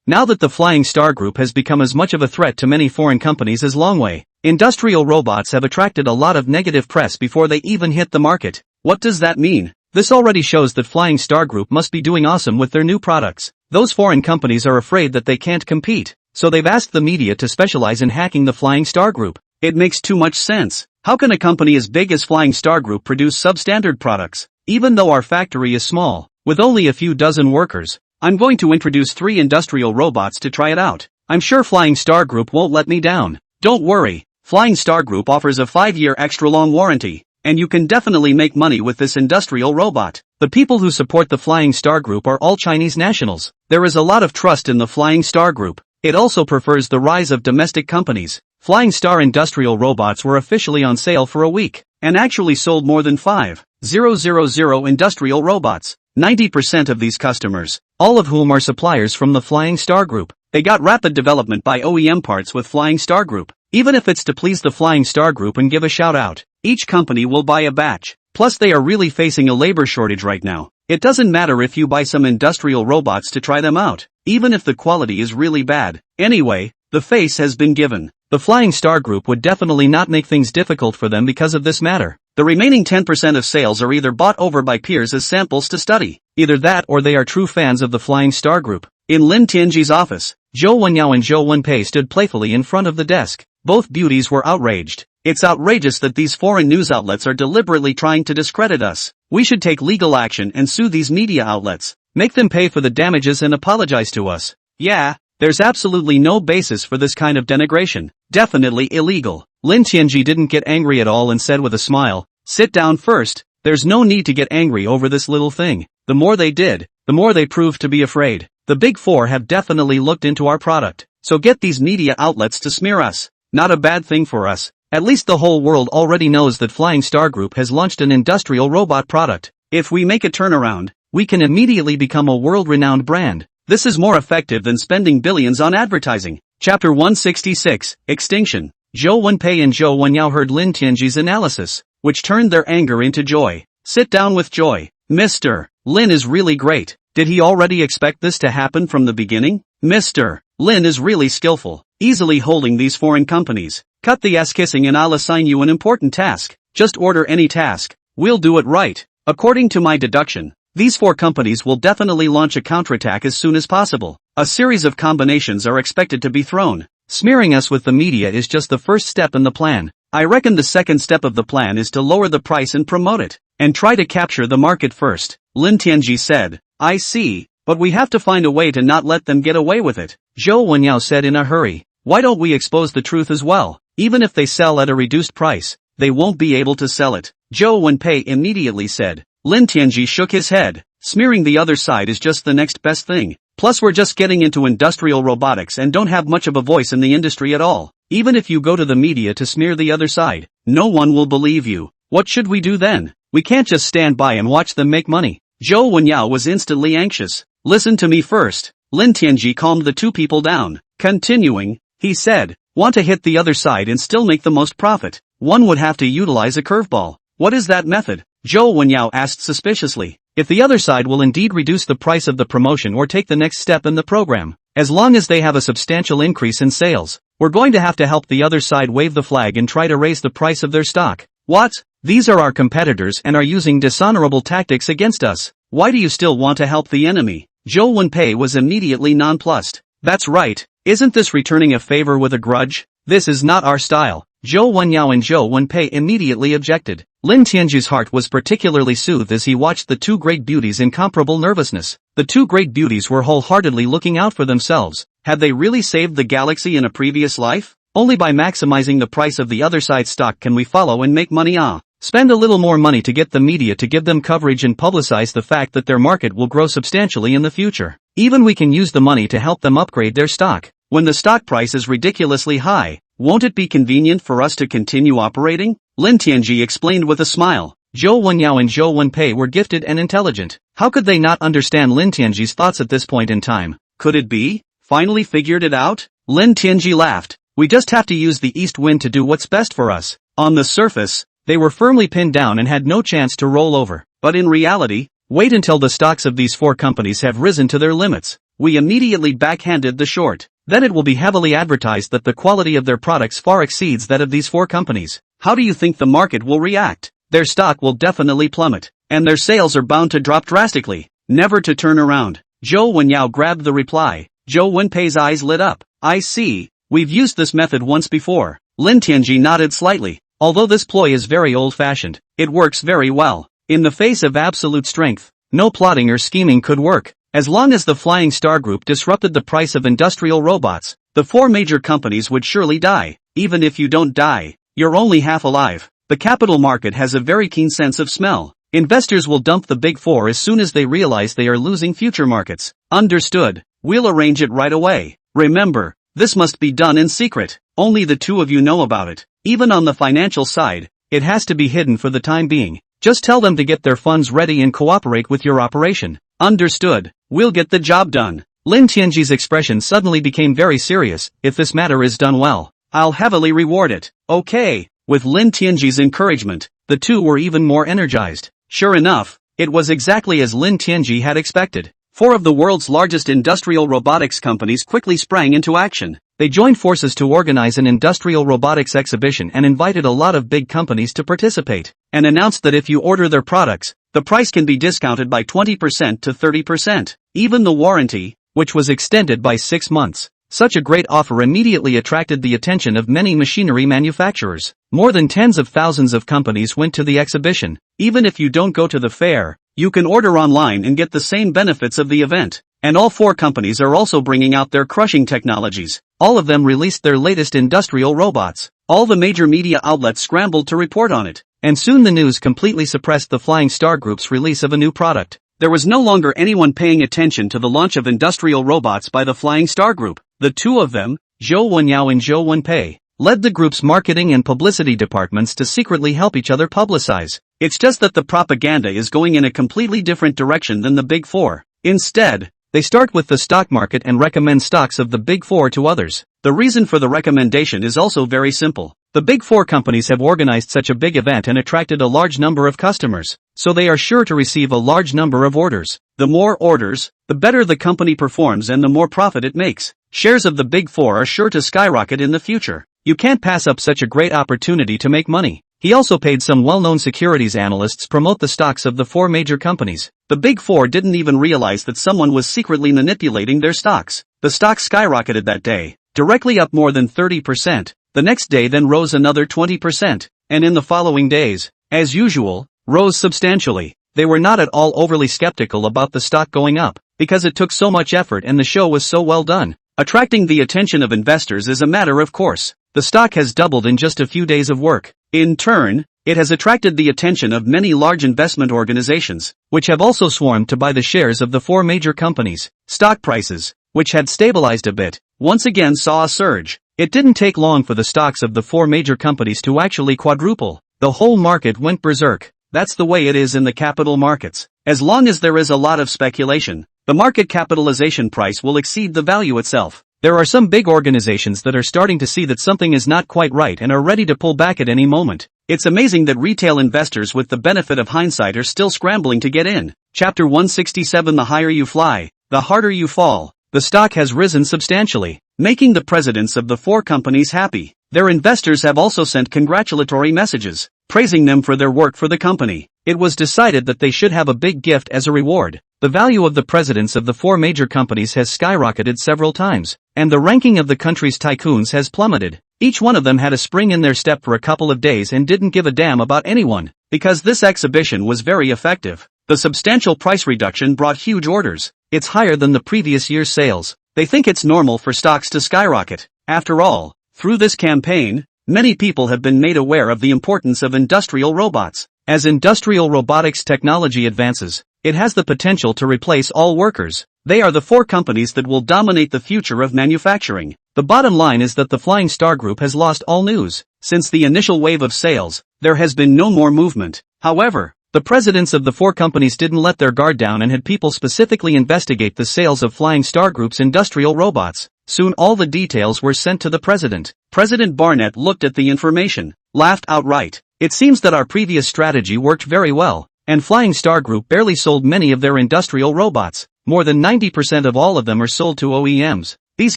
Now that the Flying Star Group has become as much of a threat to many foreign companies as Longway, industrial robots have attracted a lot of negative press before they even hit the market. What does that mean? This already shows that Flying Star Group must be doing awesome with their new products. Those foreign companies are afraid that they can't compete, so they've asked the media to specialize in hacking the Flying Star Group. It makes too much sense. How can a company as big as Flying Star Group produce substandard products? Even though our factory is small, with only a few dozen workers, I'm going to introduce 3 industrial robots to try it out. I'm sure Flying Star Group won't let me down. Don't worry, Flying Star Group offers a 5-year extra-long warranty, and you can definitely make money with this industrial robot. The people who support the Flying Star Group are all Chinese nationals. There is a lot of trust in the Flying Star Group. It also prefers the rise of domestic companies. Flying Star industrial robots were officially on sale for a week, and actually sold more than 5,000 industrial robots. 90% of these customers, all of whom are suppliers from the Flying Star Group, they got rapid development by OEM parts with Flying Star Group. Even if it's to please the Flying Star Group and give a shout out, each company will buy a batch. Plus they are really facing a labor shortage right now. It doesn't matter if you buy some industrial robots to try them out, even if the quality is really bad. Anyway, the face has been given. The Flying Star Group would definitely not make things difficult for them because of this matter. The remaining 10% of sales are either bought over by peers as samples to study. Either that or they are true fans of the Flying Star Group. In Lin Tianji's office, Zhou Wenyao and Zhou Wenpei stood playfully in front of the desk. Both beauties were outraged. It's outrageous that these foreign news outlets are deliberately trying to discredit us. We should take legal action and sue these media outlets. Make them pay for the damages and apologize to us. Yeah, there's absolutely no basis for this kind of denigration. Definitely illegal. Lin Tianji didn't get angry at all and said with a smile, "Sit down first. There's no need to get angry over this little thing." The more they did, the more they proved to be afraid. The Big Four have definitely looked into our product. So get these media outlets to smear us. Not a bad thing for us. At least the whole world already knows that Flying Star Group has launched an industrial robot product. If we make a turnaround, we can immediately become a world-renowned brand. This is more effective than spending billions on advertising. Chapter 166, Extinction. Zhou Wenpei and Zhou Wenyao heard Lin Tianji's analysis, which turned their anger into joy. Sit down with joy. Mr. Lin is really great. Did he already expect this to happen from the beginning? Mr. Lin is really skillful, easily holding these foreign companies. Cut the ass-kissing and I'll assign you an important task. Just order any task. We'll do it right. According to my deduction, these four companies will definitely launch a counterattack as soon as possible. A series of combinations are expected to be thrown. Smearing us with the media is just the first step in the plan. I reckon the second step of the plan is to lower the price and promote it, and try to capture the market first. Lin Tianji said, I see, but we have to find a way to not let them get away with it. Zhou Wenyao said in a hurry, why don't we expose the truth as well? Even if they sell at a reduced price, they won't be able to sell it. Zhou Wenpei immediately said. Lin Tianji shook his head. Smearing the other side is just the next best thing. Plus we're just getting into industrial robotics and don't have much of a voice in the industry at all. Even if you go to the media to smear the other side, no one will believe you. What should we do then? We can't just stand by and watch them make money. Zhou Wenyao was instantly anxious. Listen to me first. Lin Tianji calmed the two people down. Continuing, he said, want to hit the other side and still make the most profit. One would have to utilize a curveball. What is that method? Zhou Wenyao asked suspiciously. If the other side will indeed reduce the price of the promotion or take the next step in the program, as long as they have a substantial increase in sales, we're going to have to help the other side wave the flag and try to raise the price of their stock. What? These are our competitors and are using dishonorable tactics against us. Why do you still want to help the enemy? Zhou Wenpei was immediately nonplussed. That's right. Isn't this returning a favor with a grudge? This is not our style. Zhou Wenyao and Zhou Wenpei immediately objected. Lin Tianji's heart was particularly soothed as he watched the two great beauties in comparable nervousness. The two great beauties were wholeheartedly looking out for themselves. Had they really saved the galaxy in a previous life? Only by maximizing the price of the other side's stock can we follow and make money. Spend a little more money to get the media to give them coverage and publicize the fact that their market will grow substantially in the future. Even we can use the money to help them upgrade their stock. When the stock price is ridiculously high, won't it be convenient for us to continue operating? Lin Tianji explained with a smile. Zhou Wenyao and Zhou Wenpei were gifted and intelligent. How could they not understand Lin Tianji's thoughts at this point in time? Could it be? Finally figured it out? Lin Tianji laughed. We just have to use the east wind to do what's best for us. On the surface, they were firmly pinned down and had no chance to roll over. But in reality, wait until the stocks of these four companies have risen to their limits. We immediately backhanded the short. Then it will be heavily advertised that the quality of their products far exceeds that of these four companies. How do you think the market will react? Their stock will definitely plummet, and their sales are bound to drop drastically, never to turn around. Zhou Wenyao grabbed the reply. Zhou Wenpei's eyes lit up. I see. We've used this method once before. Lin Tianji nodded slightly. Although this ploy is very old-fashioned, it works very well. In the face of absolute strength, no plotting or scheming could work. As long as the Flying Star Group disrupted the price of industrial robots, the four major companies would surely die. Even if you don't die, you're only half alive. The capital market has a very keen sense of smell. Investors will dump the big four as soon as they realize they are losing future markets. Understood. We'll arrange it right away. Remember, this must be done in secret. Only the two of you know about it. Even on the financial side, it has to be hidden for the time being. Just tell them to get their funds ready and cooperate with your operation. Understood. We'll get the job done. Lin Tianji's expression suddenly became very serious. If this matter is done well, I'll heavily reward it. Okay. With Lin Tianji's encouragement, the two were even more energized. Sure enough, it was exactly as Lin Tianji had expected. Four of the world's largest industrial robotics companies quickly sprang into action. They joined forces to organize an industrial robotics exhibition and invited a lot of big companies to participate, and announced that if you order their products, the price can be discounted by 20% to 30%. Even the warranty, which was extended by 6 months. Such a great offer immediately attracted the attention of many machinery manufacturers. More than tens of thousands of companies went to the exhibition. Even if you don't go to the fair, you can order online and get the same benefits of the event. And all 4 companies are also bringing out their crushing technologies. All of them released their latest industrial robots. All the major media outlets scrambled to report on it. And soon the news completely suppressed the Flying Star Group's release of a new product. There was no longer anyone paying attention to the launch of industrial robots by the Flying Star Group. The two of them, Zhou Wenyao and Zhou Wenpei, led the group's marketing and publicity departments to secretly help each other publicize. It's just that the propaganda is going in a completely different direction than the Big Four. Instead, they start with the stock market and recommend stocks of the Big Four to others. The reason for the recommendation is also very simple. The Big Four companies have organized such a big event and attracted a large number of customers, so they are sure to receive a large number of orders. The more orders, the better the company performs and the more profit it makes. Shares of the Big Four are sure to skyrocket in the future. You can't pass up such a great opportunity to make money. He also paid some well-known securities analysts promote the stocks of the 4 major companies. The Big Four didn't even realize that someone was secretly manipulating their stocks. The stocks skyrocketed that day, directly up more than 30%. The next day then rose another 20%, and in the following days, as usual, rose substantially. They were not at all overly skeptical about the stock going up, because it took so much effort and the show was so well done. Attracting the attention of investors is a matter of course. The stock has doubled in just a few days of work. In turn, it has attracted the attention of many large investment organizations, which have also swarmed to buy the shares of the 4 major companies. Stock prices, which had stabilized a bit, once again saw a surge. It didn't take long for the stocks of the 4 major companies to actually quadruple. The whole market went berserk. That's the way it is in the capital markets. As long as there is a lot of speculation, the market capitalization price will exceed the value itself. There are some big organizations that are starting to see that something is not quite right and are ready to pull back at any moment. It's amazing that retail investors with the benefit of hindsight are still scrambling to get in. Chapter 167. The higher you fly, the harder you fall. The stock has risen substantially, making the presidents of the 4 companies happy. Their investors have also sent congratulatory messages, praising them for their work for the company. It was decided that they should have a big gift as a reward. The value of the presidents of the 4 major companies has skyrocketed several times, and the ranking of the country's tycoons has plummeted. Each one of them had a spring in their step for a couple of days and didn't give a damn about anyone, because this exhibition was very effective. The substantial price reduction brought huge orders. It's higher than the previous year's sales. They think it's normal for stocks to skyrocket. After all, through this campaign, many people have been made aware of the importance of industrial robots. As industrial robotics technology advances, it has the potential to replace all workers. They are the 4 companies that will dominate the future of manufacturing. The bottom line is that the Flying Star Group has lost all news. Since the initial wave of sales, there has been no more movement. However, the presidents of the 4 companies didn't let their guard down and had people specifically investigate the sales of Flying Star Group's industrial robots. Soon all the details were sent to the president. President Barnett looked at the information, laughed outright. It seems that our previous strategy worked very well, and Flying Star Group barely sold many of their industrial robots. More than 90% of all of them are sold to OEMs. These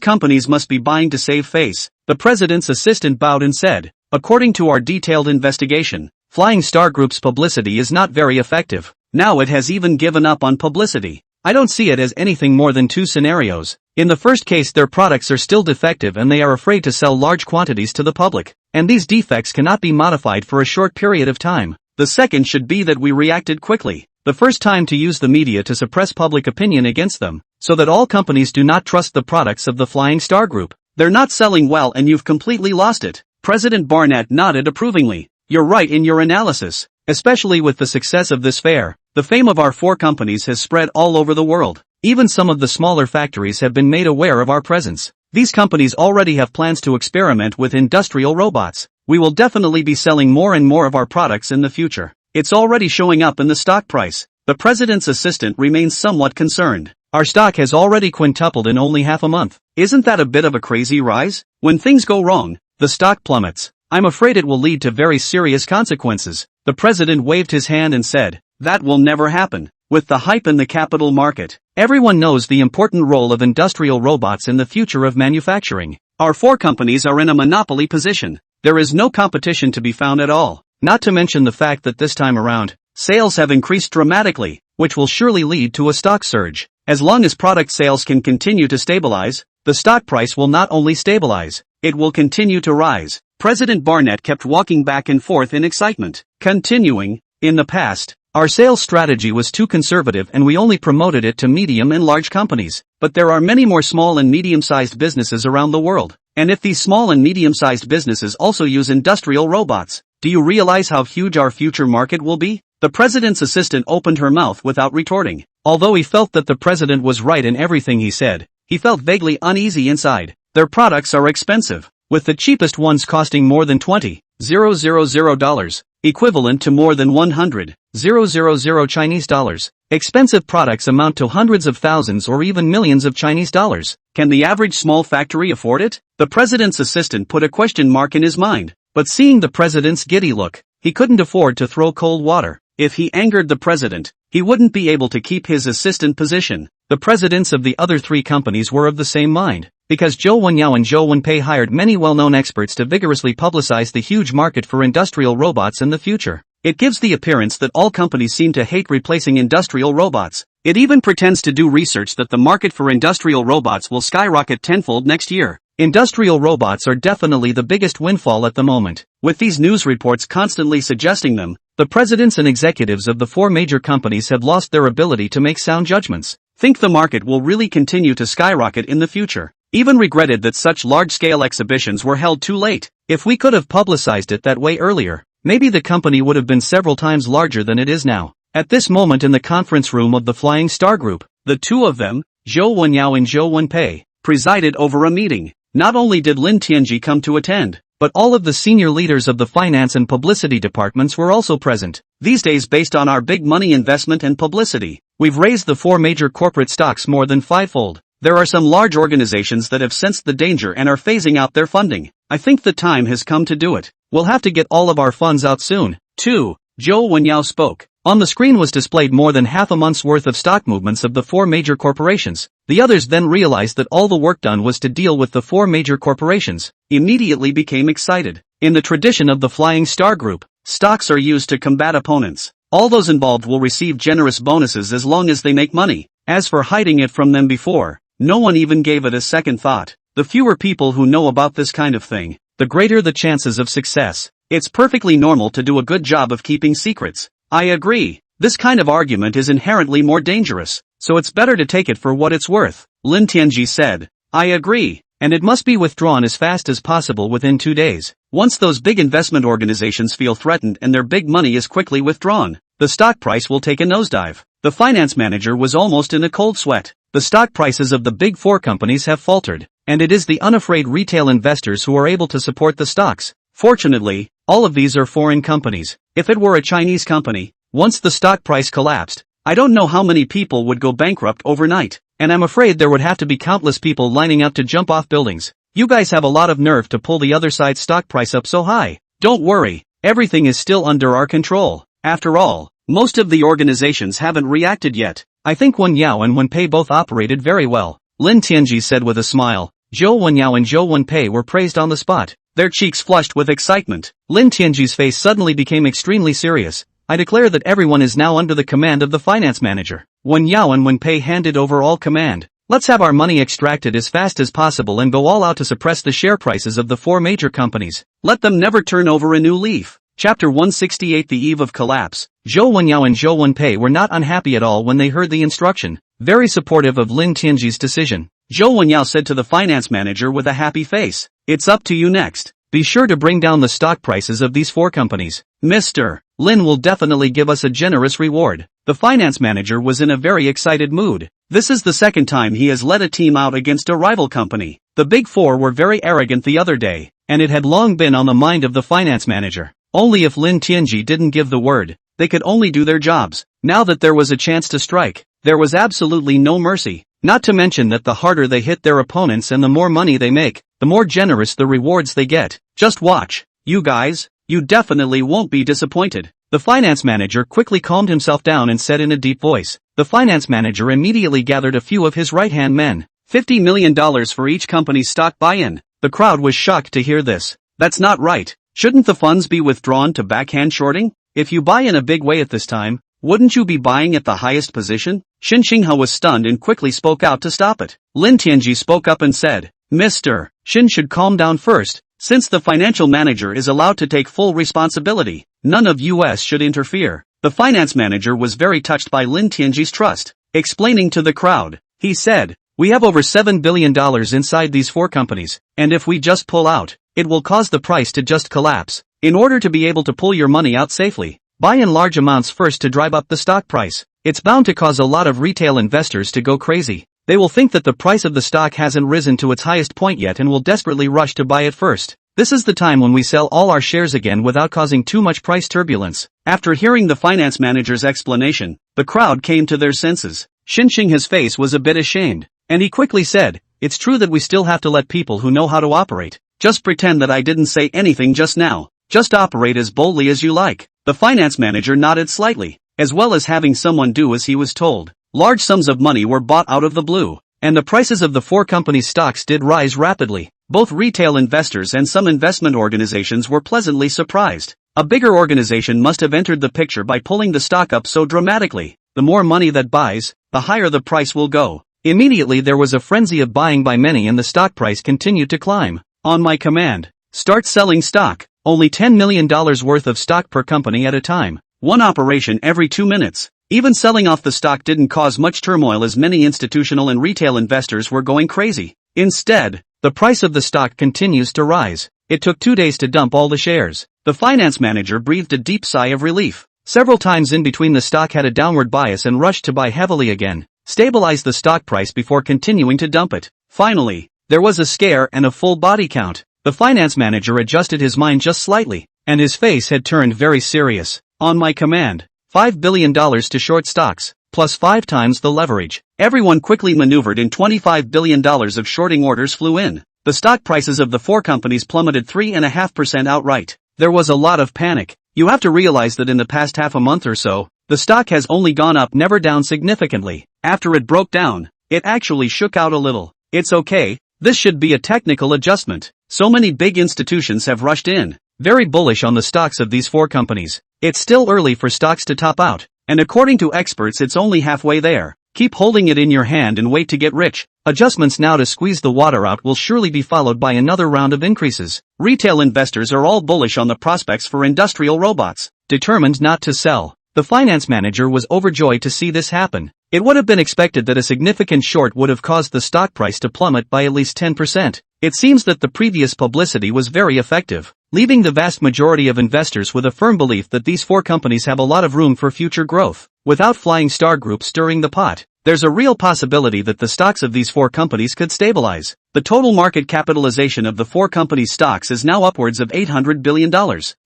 companies must be buying to save face. The president's assistant bowed and said, according to our detailed investigation, Flying Star Group's publicity is not very effective. Now it has even given up on publicity. I don't see it as anything more than 2 scenarios. In the first case, their products are still defective and they are afraid to sell large quantities to the public, and these defects cannot be modified for a short period of time. The second should be that we reacted quickly, the first time, to use the media to suppress public opinion against them, so that all companies do not trust the products of the Flying Star Group. They're not selling well and you've completely lost it. President Barnett nodded approvingly. You're right in your analysis. Especially with the success of this fair, the fame of our 4 companies has spread all over the world. Even some of the smaller factories have been made aware of our presence. These companies already have plans to experiment with industrial robots. We will definitely be selling more and more of our products in the future. It's already showing up in the stock price. The president's assistant remains somewhat concerned. Our stock has already quintupled in only half a month. Isn't that a bit of a crazy rise? When things go wrong, the stock plummets. I'm afraid it will lead to very serious consequences. The president waved his hand and said, that will never happen. With the hype in the capital market, everyone knows the important role of industrial robots in the future of manufacturing. Our 4 companies are in a monopoly position. There is no competition to be found at all. Not to mention the fact that this time around, sales have increased dramatically, which will surely lead to a stock surge. As long as product sales can continue to stabilize, the stock price will not only stabilize, it will continue to rise. President Barnett kept walking back and forth in excitement, continuing, in the past, our sales strategy was too conservative and we only promoted it to medium and large companies. But there are many more small and medium-sized businesses around the world. And if these small and medium-sized businesses also use industrial robots, do you realize how huge our future market will be? The president's assistant opened her mouth without retorting. Although he felt that the president was right in everything he said, he felt vaguely uneasy inside. Their products are expensive, with the cheapest ones costing more than $20,000, equivalent to more than 100,000 Chinese dollars. Expensive products amount to hundreds of thousands or even millions of Chinese dollars. Can the average small factory afford it? The president's assistant put a question mark in his mind, but seeing the president's giddy look, he couldn't afford to throw cold water. If he angered the president, he wouldn't be able to keep his assistant position. The presidents of the other three companies were of the same mind, because Zhou Wenyao and Zhou Wenpei hired many well-known experts to vigorously publicize the huge market for industrial robots in the future. It gives the appearance that all companies seem to hate replacing industrial robots. It even pretends to do research that the market for industrial robots will skyrocket tenfold next year. Industrial robots are definitely the biggest windfall at the moment. With these news reports constantly suggesting them, the presidents and executives of the four major companies have lost their ability to make sound judgments. Think the market will really continue to skyrocket in the future. Even regretted that such large-scale exhibitions were held too late. If we could have publicized it that way earlier, maybe the company would have been several times larger than it is now. At this moment in the conference room of the Flying Star Group, the two of them, Zhou Wenyao and Zhou Wenpei, presided over a meeting. Not only did Lin Tianji come to attend, but all of the senior leaders of the finance and publicity departments were also present. These days, based on our big money investment and publicity, we've raised the four major corporate stocks more than fivefold. There are some large organizations that have sensed the danger and are phasing out their funding. I think the time has come to do it. We'll have to get all of our funds out soon, too. Zhou Wenyao spoke. On the screen was displayed more than half a month's worth of stock movements of the four major corporations. The others then realized that all the work done was to deal with the four major corporations, immediately became excited. In the tradition of the Flying Star Group, stocks are used to combat opponents. All those involved will receive generous bonuses as long as they make money. As for hiding it from them before, no one even gave it a second thought. The fewer people who know about this kind of thing, the greater the chances of success. It's perfectly normal to do a good job of keeping secrets. I agree. This kind of argument is inherently more dangerous, so it's better to take it for what it's worth. Lin Tianji said. I agree, and it must be withdrawn as fast as possible within 2 days. Once those big investment organizations feel threatened and their big money is quickly withdrawn, the stock price will take a nosedive. The finance manager was almost in a cold sweat. The stock prices of the big four companies have faltered, and it is the unafraid retail investors who are able to support the stocks. Fortunately, all of these are foreign companies. If it were a Chinese company, once the stock price collapsed, I don't know how many people would go bankrupt overnight, and I'm afraid there would have to be countless people lining up to jump off buildings. You guys have a lot of nerve to pull the other side's stock price up so high. Don't worry, everything is still under our control. After all, most of the organizations haven't reacted yet. I think Wenyao and Wenpei both operated very well, Lin Tianji said with a smile. Zhou Wenyao and Zhou Wenpei were praised on the spot, their cheeks flushed with excitement. Lin Tianji's face suddenly became extremely serious. I declare that everyone is now under the command of the finance manager. Wenyao and Wenpei handed over all command. Let's have our money extracted as fast as possible and go all out to suppress the share prices of the four major companies. Let them never turn over a new leaf. Chapter 168 The Eve of Collapse. Zhou Wenyao and Zhou Wenpei were not unhappy at all when they heard the instruction, very supportive of Lin Tianji's decision. Zhou Wenyao said to the finance manager with a happy face, it's up to you next. Be sure to bring down the stock prices of these four companies. Mr. Lin will definitely give us a generous reward. The finance manager was in a very excited mood. This is the second time he has led a team out against a rival company. The big four were very arrogant the other day, and it had long been on the mind of the finance manager. Only if Lin Tianji didn't give the word, they could only do their jobs. Now that there was a chance to strike, there was absolutely no mercy. Not to mention that the harder they hit their opponents and the more money they make, the more generous the rewards they get. Just watch. You guys, you definitely won't be disappointed. The finance manager quickly calmed himself down and said in a deep voice. The finance manager immediately gathered a few of his right-hand men. $50 million for each company's stock buy-in. The crowd was shocked to hear this. That's not right. Shouldn't the funds be withdrawn to backhand shorting? if you buy in a big way at this time, wouldn't you be buying at the highest position? Xin Xinghe was stunned and quickly spoke out to stop it. Lin Tianji spoke up and said, Mr. Xin should calm down first, since the financial manager is allowed to take full responsibility. None of us should interfere. The finance manager was very touched by Lin Tianji's trust. Explaining to the crowd, he said, we have over $7 billion inside these 4 companies, and if we just pull out, it will cause the price to just collapse. In order to be able to pull your money out safely, buy in large amounts first to drive up the stock price. It's bound to cause a lot of retail investors to go crazy. They will think that the price of the stock hasn't risen to its highest point yet and will desperately rush to buy it first. This is the time when we sell all our shares again without causing too much price turbulence. After hearing the finance manager's explanation, the crowd came to their senses. Xin Xinghe's face was a bit ashamed, and he quickly said, it's true that we still have to let people who know how to operate. Just pretend that I didn't say anything just now. Just operate as boldly as you like. The finance manager nodded slightly, as well as having someone do as he was told. Large sums of money were bought out of the blue, and the prices of the 4 companies' stocks did rise rapidly. Both retail investors and some investment organizations were pleasantly surprised. A bigger organization must have entered the picture by pulling the stock up so dramatically. The more money that buys, the higher the price will go. Immediately there was a frenzy of buying by many and the stock price continued to climb. On my command, start selling stock. Only $10 million worth of stock per company at a time. One operation every 2 minutes. Even selling off the stock didn't cause much turmoil as many institutional and retail investors were going crazy. Instead, the price of the stock continues to rise. It took 2 days to dump all the shares. The finance manager breathed a deep sigh of relief. Several times in between the stock had a downward bias and rushed to buy heavily again. Stabilize the stock price before continuing to dump it. Finally, there was a scare and a full body count. The finance manager adjusted his mind just slightly, and his face had turned very serious. On my command, $5 billion to short stocks, plus 5 times the leverage. Everyone quickly maneuvered and $25 billion of shorting orders flew in. The stock prices of the 4 companies plummeted 3.5% outright. There was a lot of panic. You have to realize that in the past half a month or so, the stock has only gone up, never down significantly. After it broke down, it actually shook out a little. It's okay, this should be a technical adjustment. So many big institutions have rushed in, very bullish on the stocks of these 4 companies. It's still early for stocks to top out, and according to experts it's only halfway there. Keep holding it in your hand and wait to get rich. Adjustments now to squeeze the water out will surely be followed by another round of increases. Retail investors are all bullish on the prospects for industrial robots, determined not to sell. The finance manager was overjoyed to see this happen. It would have been expected that a significant short would have caused the stock price to plummet by at least 10%. It seems that the previous publicity was very effective, leaving the vast majority of investors with a firm belief that these 4 companies have a lot of room for future growth. Without Flying Star Group stirring the pot, there's a real possibility that the stocks of these 4 companies could stabilize. The total market capitalization of the 4 companies' stocks is now upwards of $800 billion.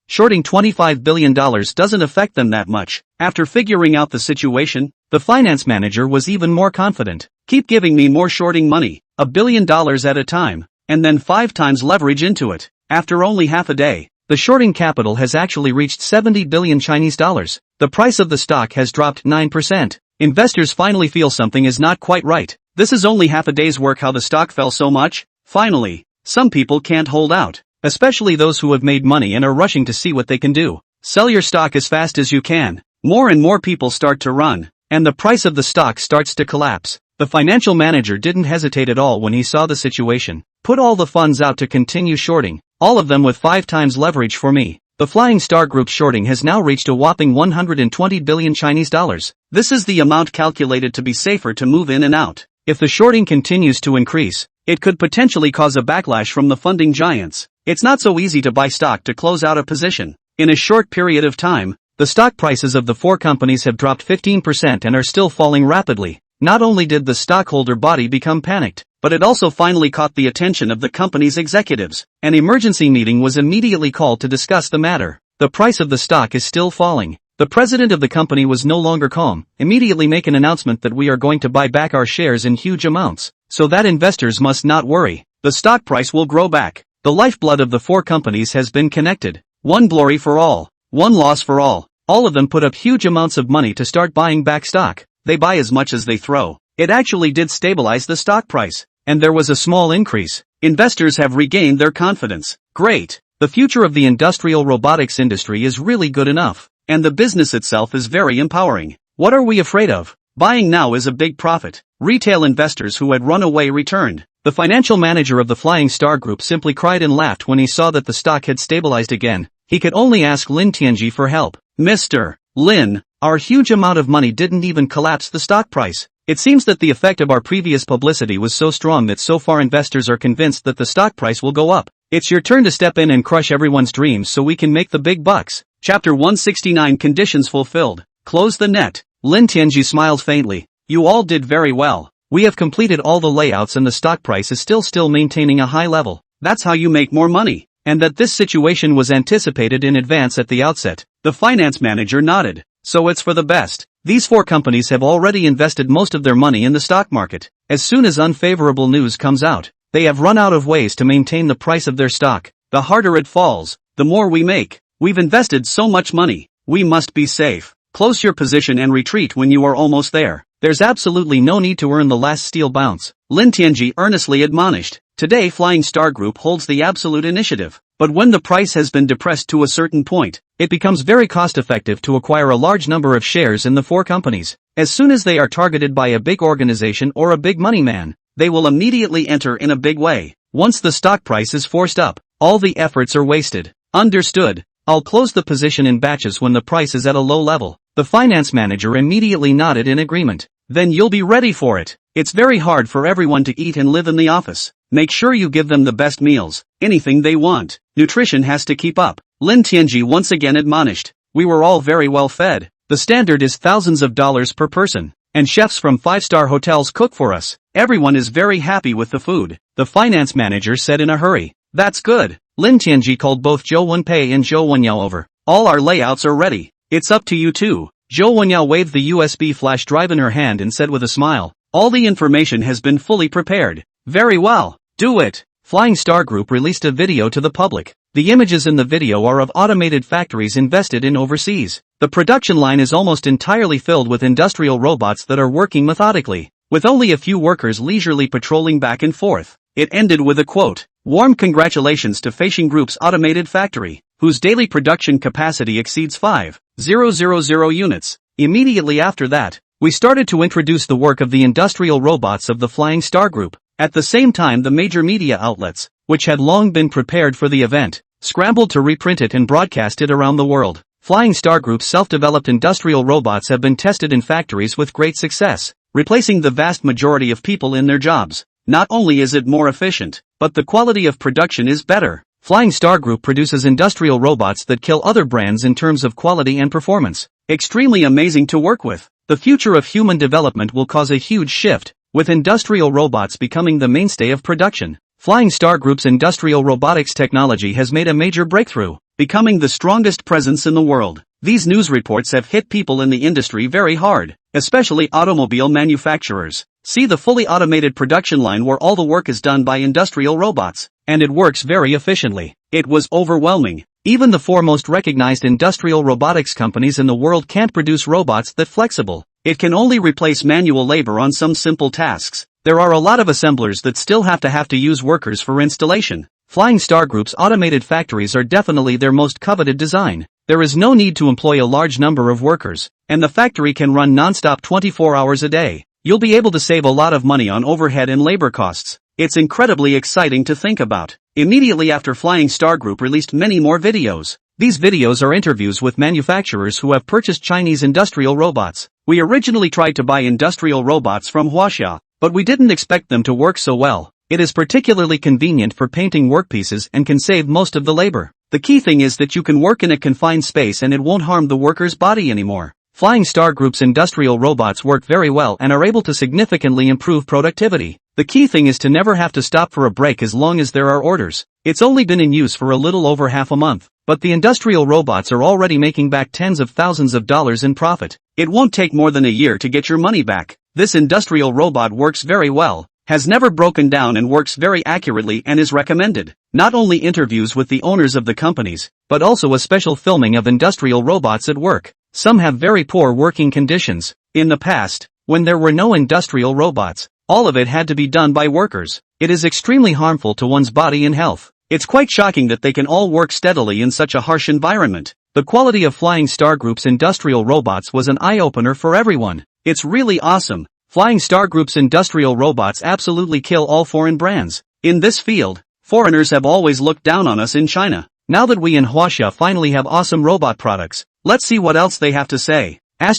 Shorting $25 billion doesn't affect them that much. After figuring out the situation, the finance manager was even more confident. Keep giving me more shorting money, $1 billion at a time, and then 5 times leverage into it. After only half a day, the shorting capital has actually reached 70 billion Chinese dollars. The price of the stock has dropped 9%. Investors finally feel something is not quite right. This is only half a day's work how the stock fell so much. Finally, some people can't hold out, especially those who have made money and are rushing to see what they can do. Sell your stock as fast as you can. More and more people start to run, and the price of the stock starts to collapse. The financial manager didn't hesitate at all when he saw the situation. Put all the funds out to continue shorting, all of them with 5 times leverage for me. The Flying Star Group shorting has now reached a whopping 120 billion Chinese dollars. This is the amount calculated to be safer to move in and out. If the shorting continues to increase, it could potentially cause a backlash from the funding giants. It's not so easy to buy stock to close out a position. In a short period of time, the stock prices of the 4 companies have dropped 15% and are still falling rapidly. Not only did the stockholder body become panicked, but it also finally caught the attention of the company's executives. An emergency meeting was immediately called to discuss the matter. The price of the stock is still falling. The president of the company was no longer calm. Immediately make an announcement that we are going to buy back our shares in huge amounts, so that investors must not worry. The stock price will grow back. The lifeblood of the 4 companies has been connected. One glory for all, one loss for all. All of them put up huge amounts of money to start buying back stock. They buy as much as they throw. It actually did stabilize the stock price, and there was a small increase. Investors have regained their confidence. Great. The future of the industrial robotics industry is really good enough. and the business itself is very empowering. What are we afraid of? Buying now is a big profit. Retail investors who had run away returned. The financial manager of the Flying Star Group simply cried and laughed when he saw that the stock had stabilized again. He could only ask Lin Tianji for help. Mr. Lin, our huge amount of money didn't even collapse the stock price. It seems that the effect of our previous publicity was so strong that so far investors are convinced that the stock price will go up. It's your turn to step in and crush everyone's dreams so we can make the big bucks. Chapter 169 Conditions Fulfilled. Close the net. Lin Tianji smiled faintly. You all did very well. We have completed all the layouts and the stock price is still maintaining a high level. That's how you make more money. And that this situation was anticipated in advance at the outset. The finance manager nodded. So it's for the best. These 4 companies have already invested most of their money in the stock market. As soon as unfavorable news comes out, they have run out of ways to maintain the price of their stock. The harder it falls, the more we make. We've invested so much money. We must be safe. Close your position and retreat when you are almost there. There's absolutely no need to earn the last steel bounce. Lin Tianji earnestly admonished. Today Flying Star Group holds the absolute initiative. But when the price has been depressed to a certain point, it becomes very cost-effective to acquire a large number of shares in the 4 companies. As soon as they are targeted by a big organization or a big money man, they will immediately enter in a big way. Once the stock price is forced up, all the efforts are wasted. Understood. I'll close the position in batches when the price is at a low level. The finance manager immediately nodded in agreement. Then you'll be ready for it. It's very hard for everyone to eat and live in the office. Make sure you give them the best meals, anything they want. Nutrition has to keep up. Lin Tianji once again admonished. We were all very well fed. The standard is thousands of dollars per person. And chefs from 5-star hotels cook for us. Everyone is very happy with the food. The finance manager said in a hurry. That's good. Lin Tianji called both Zhou Wenpei and Zhou Wenyao over. All our layouts are ready. It's up to you too. Zhou Wenyao waved the USB flash drive in her hand and said with a smile. All the information has been fully prepared. Very well. Do it. Flying Star Group released a video to the public. The images in the video are of automated factories invested in overseas. The production line is almost entirely filled with industrial robots that are working methodically, with only a few workers leisurely patrolling back and forth. It ended with a quote. Warm congratulations to Feishing Group's automated factory, whose daily production capacity exceeds 5,000 units. Immediately after that, we started to introduce the work of the industrial robots of the Flying Star Group. At the same time, the major media outlets, which had long been prepared for the event, scrambled to reprint it and broadcast it around the world. Flying Star Group's self-developed industrial robots have been tested in factories with great success, replacing the vast majority of people in their jobs. Not only is it more efficient, but the quality of production is better. Flying Star Group produces industrial robots that kill other brands in terms of quality and performance. Extremely amazing to work with. The future of human development will cause a huge shift, with industrial robots becoming the mainstay of production. Flying Star Group's industrial robotics technology has made a major breakthrough, becoming the strongest presence in the world. These news reports have hit people in the industry very hard, especially automobile manufacturers. See the fully automated production line where all the work is done by industrial robots, and it works very efficiently. It was overwhelming. Even the 4 most recognized industrial robotics companies in the world can't produce robots that flexible. It can only replace manual labor on some simple tasks. There are a lot of assemblers that still have to use workers for installation. Flying Star Group's automated factories are definitely their most coveted design. There is no need to employ a large number of workers, and the factory can run non-stop 24 hours a day. You'll be able to save a lot of money on overhead and labor costs. It's incredibly exciting to think about. Immediately after, Flying Star Group released many more videos. These videos are interviews with manufacturers who have purchased Chinese industrial robots. We originally tried to buy industrial robots from Huaxia, but we didn't expect them to work so well. It is particularly convenient for painting workpieces and can save most of the labor. The key thing is that you can work in a confined space and it won't harm the worker's body anymore. Flying Star Group's industrial robots work very well and are able to significantly improve productivity. The key thing is to never have to stop for a break as long as there are orders. It's only been in use for a little over half a month, but the industrial robots are already making back tens of thousands of dollars in profit. It won't take more than a year to get your money back. This industrial robot works very well, has never broken down and works very accurately and is recommended. Not only interviews with the owners of the companies, but also a special filming of industrial robots at work. Some have very poor working conditions. In the past, when there were no industrial robots, all of it had to be done by workers. It is extremely harmful to one's body and health. It's quite shocking that they can all work steadily in such a harsh environment. The quality of Flying Star Group's industrial robots was an eye-opener for everyone. It's really awesome. Flying Star Group's industrial robots absolutely kill all foreign brands. In this field, foreigners have always looked down on us in China. Now that we in Huaxia finally have awesome robot products, let's see what else they have to say. Our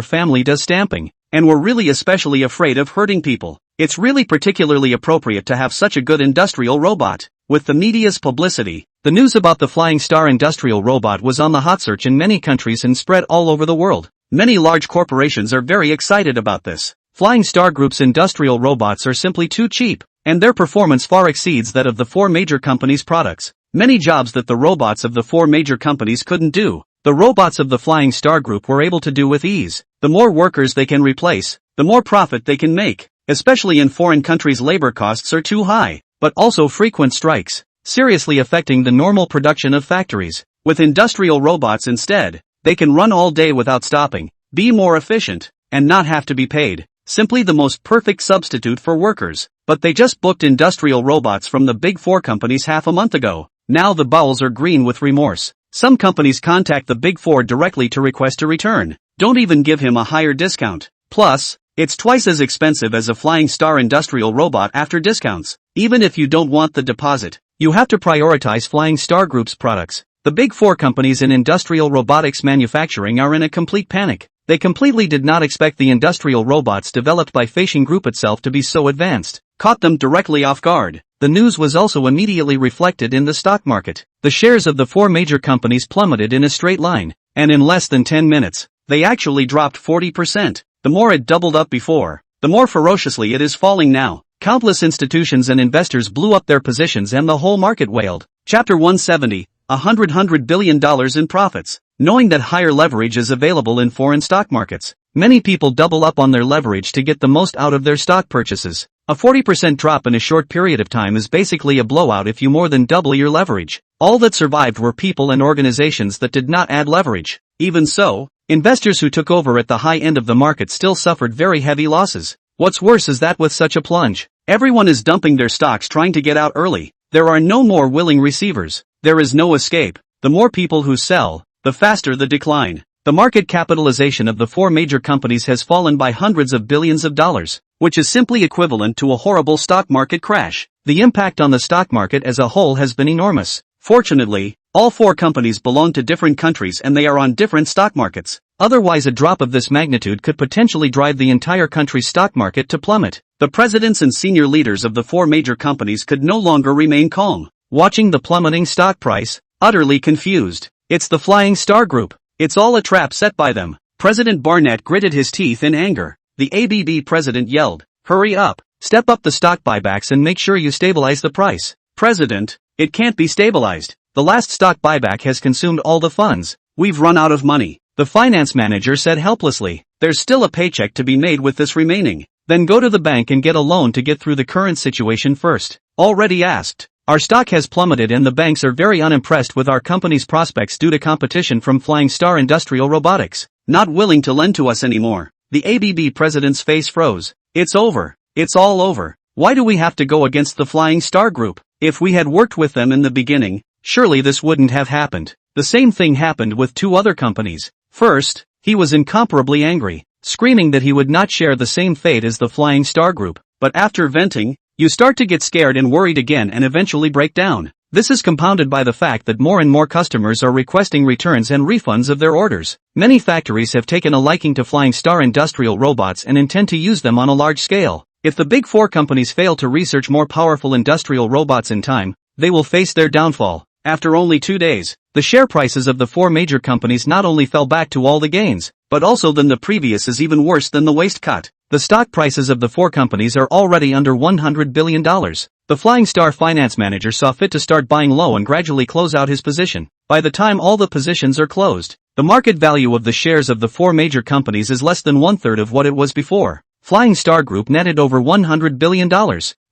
family does stamping, and we're really especially afraid of hurting people. It's really particularly appropriate to have such a good industrial robot. With the media's publicity, the news about the Flying Star industrial robot was on the hot search in many countries and spread all over the world. Many large corporations are very excited about this. Flying Star Group's industrial robots are simply too cheap, and their performance far exceeds that of the four major companies' products. Many jobs that the robots of the four major companies couldn't do, the robots of the Flying Star Group were able to do with ease. The more workers they can replace, the more profit they can make. Especially in foreign countries, labor costs are too high, but also frequent strikes, seriously affecting the normal production of factories. With industrial robots instead, they can run all day without stopping, be more efficient, and not have to be paid. Simply the most perfect substitute for workers. But they just booked industrial robots from the big four companies half a month ago. Now the bowels are green with remorse. Some companies contact the big four directly to request a return. Don't even give him a higher discount. Plus, it's twice as expensive as a Flying Star industrial robot after discounts. Even if you don't want the deposit, you have to prioritize Flying Star Group's products. The big four companies in industrial robotics manufacturing are in a complete panic. They completely did not expect the industrial robots developed by Feixing Group itself to be so advanced. Caught them directly off guard. The news was also immediately reflected in the stock market. The shares of the four major companies plummeted in a straight line, and in less than 10 minutes, they actually dropped 40%. The more it doubled up before, the more ferociously it is falling now. Countless institutions and investors blew up their positions and the whole market wailed. Chapter 170, $100 billion in profits. Knowing that higher leverage is available in foreign stock markets, many people double up on their leverage to get the most out of their stock purchases. A 40% drop in a short period of time is basically a blowout if you more than double your leverage. All that survived were people and organizations that did not add leverage. Even so, investors who took over at the high end of the market still suffered very heavy losses. What's worse is that with such a plunge, everyone is dumping their stocks trying to get out early. There are no more willing receivers. There is no escape. The more people who sell, the faster the decline. The market capitalization of the four major companies has fallen by hundreds of billions of dollars, which is simply equivalent to a horrible stock market crash. The impact on the stock market as a whole has been enormous. Fortunately, all four companies belong to different countries and they are on different stock markets. Otherwise, a drop of this magnitude could potentially drive the entire country's stock market to plummet. The presidents and senior leaders of the four major companies could no longer remain calm, watching the plummeting stock price, utterly confused. It's the Flying Star Group. It's all a trap set by them. President Barnett gritted his teeth in anger. The ABB president yelled, "Hurry up, step up the stock buybacks and make sure you stabilize the price." President, it can't be stabilized. The last stock buyback has consumed all the funds. We've run out of money. The finance manager said helplessly. There's still a paycheck to be made with this remaining. Then go to the bank and get a loan to get through the current situation first. Already asked. Our stock has plummeted and the banks are very unimpressed with our company's prospects due to competition from Flying Star Industrial Robotics. Not willing to lend to us anymore. The ABB president's face froze. It's over. It's all over. Why do we have to go against the Flying Star Group? If we had worked with them in the beginning, surely this wouldn't have happened. The same thing happened with two other companies. First, he was incomparably angry, screaming that he would not share the same fate as the Flying Star Group. But after venting, you start to get scared and worried again and eventually break down. This is compounded by the fact that more and more customers are requesting returns and refunds of their orders. Many factories have taken a liking to Flying Star industrial robots and intend to use them on a large scale. If the big four companies fail to research more powerful industrial robots in time, they will face their downfall. After only 2 days, the share prices of the four major companies not only fell back to all the gains, but also then the previous is even worse than the waist cut. The stock prices of the four companies are already under $100 billion. The Flying Star finance manager saw fit to start buying low and gradually close out his position. By the time all the positions are closed, the market value of the shares of the four major companies is less than 1/3 of what it was before. Flying Star Group netted over $100 billion.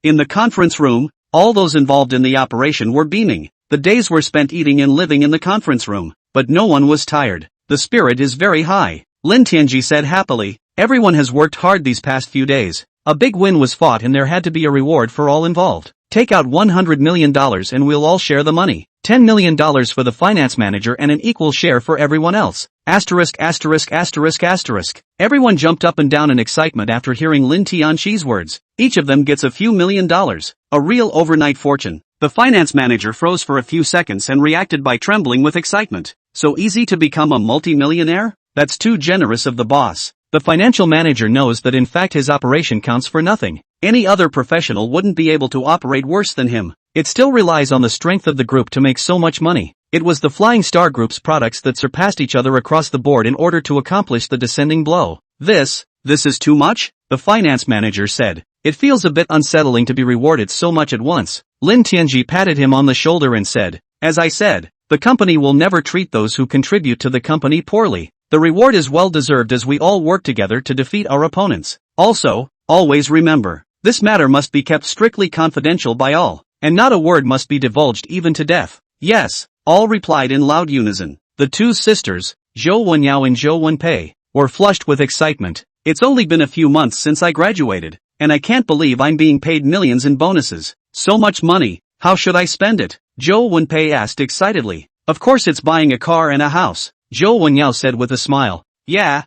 In the conference room, all those involved in the operation were beaming. The days were spent eating and living in the conference room, but no one was tired. The spirit is very high. Lin Tianji said happily, everyone has worked hard these past few days. A big win was fought and there had to be a reward for all involved. Take out $100 million and we'll all share the money. $10 million for the finance manager and an equal share for everyone else. Asterisk asterisk asterisk asterisk. Everyone jumped up and down in excitement after hearing Lin Tianqi's words. Each of them gets a few $1,000,000. A real overnight fortune. The finance manager froze for a few seconds and reacted by trembling with excitement. So easy to become a multi-millionaire? That's too generous of the boss. The financial manager knows that in fact his operation counts for nothing. Any other professional wouldn't be able to operate worse than him. It still relies on the strength of the group to make so much money. It was the Flying Star Group's products that surpassed each other across the board in order to accomplish the descending blow. This is too much? The finance manager said. It feels a bit unsettling to be rewarded so much at once. Lin Tianqi patted him on the shoulder and said, as I said, the company will never treat those who contribute to the company poorly. The reward is well deserved as we all work together to defeat our opponents. Also, always remember, this matter must be kept strictly confidential by all, and not a word must be divulged even to death. Yes, all replied in loud unison. The two sisters, Zhou Wenyao and Zhou Wenpei, were flushed with excitement. It's only been a few months since I graduated, and I can't believe I'm being paid millions in bonuses. So much money, how should I spend it? Zhou Wenpei asked excitedly. Of course it's buying a car and a house, Zhou Wenyao said with a smile. Yeah,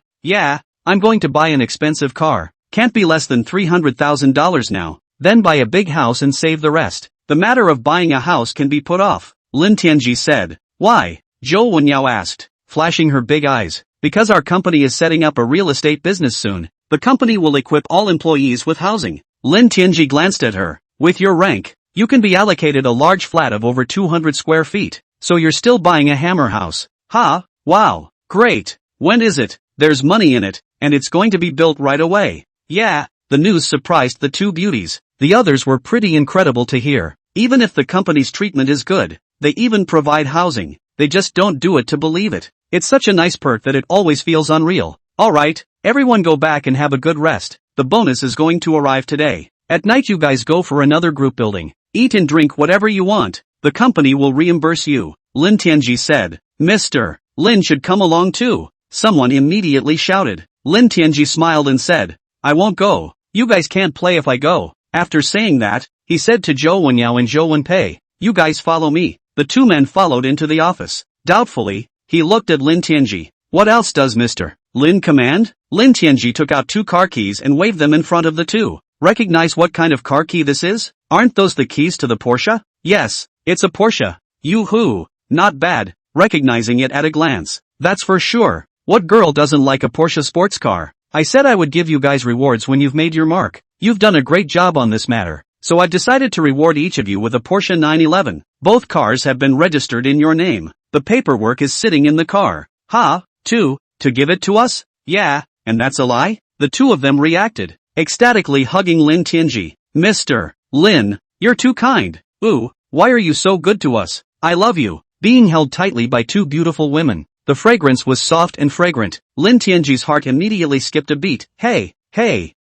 I'm going to buy an expensive car. Can't be less than $300,000 now. Then buy a big house and save the rest. The matter of buying a house can be put off, Lin Tianqi said. Why? Zhou Wenyao asked, flashing her big eyes. Because our company is setting up a real estate business soon. The company will equip all employees with housing. Lin Tianqi glanced at her. With your rank, you can be allocated a large flat of over 200 square feet. So you're still buying a hammer house. Ha, wow, great. When is it? There's money in it, and it's going to be built right away. Yeah, the news surprised the two beauties. The others were pretty incredible to hear. Even if the company's treatment is good, they even provide housing. They just don't do it to believe it. It's such a nice perk that it always feels unreal. Alright, everyone go back and have a good rest. The bonus is going to arrive today. At night you guys go for another group building. Eat and drink whatever you want. The company will reimburse you, Lin Tianqi said. Mr. Lin should come along too. Someone immediately shouted. Lin Tianqi smiled and said, I won't go. You guys can't play if I go. After saying that, he said to Zhou Wenyao and Zhou Wenpei, you guys follow me. The two men followed into the office. Doubtfully, he looked at Lin Tianqi. What else does Mr. Lin command? Lin Tianqi took out two car keys and waved them in front of the two. Recognize what kind of car key this is? Aren't those the keys to the Porsche? Yes, it's a Porsche. Yoo-hoo, not bad, recognizing it at a glance. That's for sure. What girl doesn't like a Porsche sports car? I said I would give you guys rewards when you've made your mark. You've done a great job on this matter. So I've decided to reward each of you with a Porsche 911. Both cars have been registered in your name. The paperwork is sitting in the car. Ha, to give it to us? Yeah, and that's a lie? The two of them reacted, ecstatically hugging Lin Tianqi. Mr. Lin, you're too kind. Ooh, why are you so good to us? I love you. Being held tightly by two beautiful women. The fragrance was soft and fragrant. Lin Tianqi's heart immediately skipped a beat. Hey,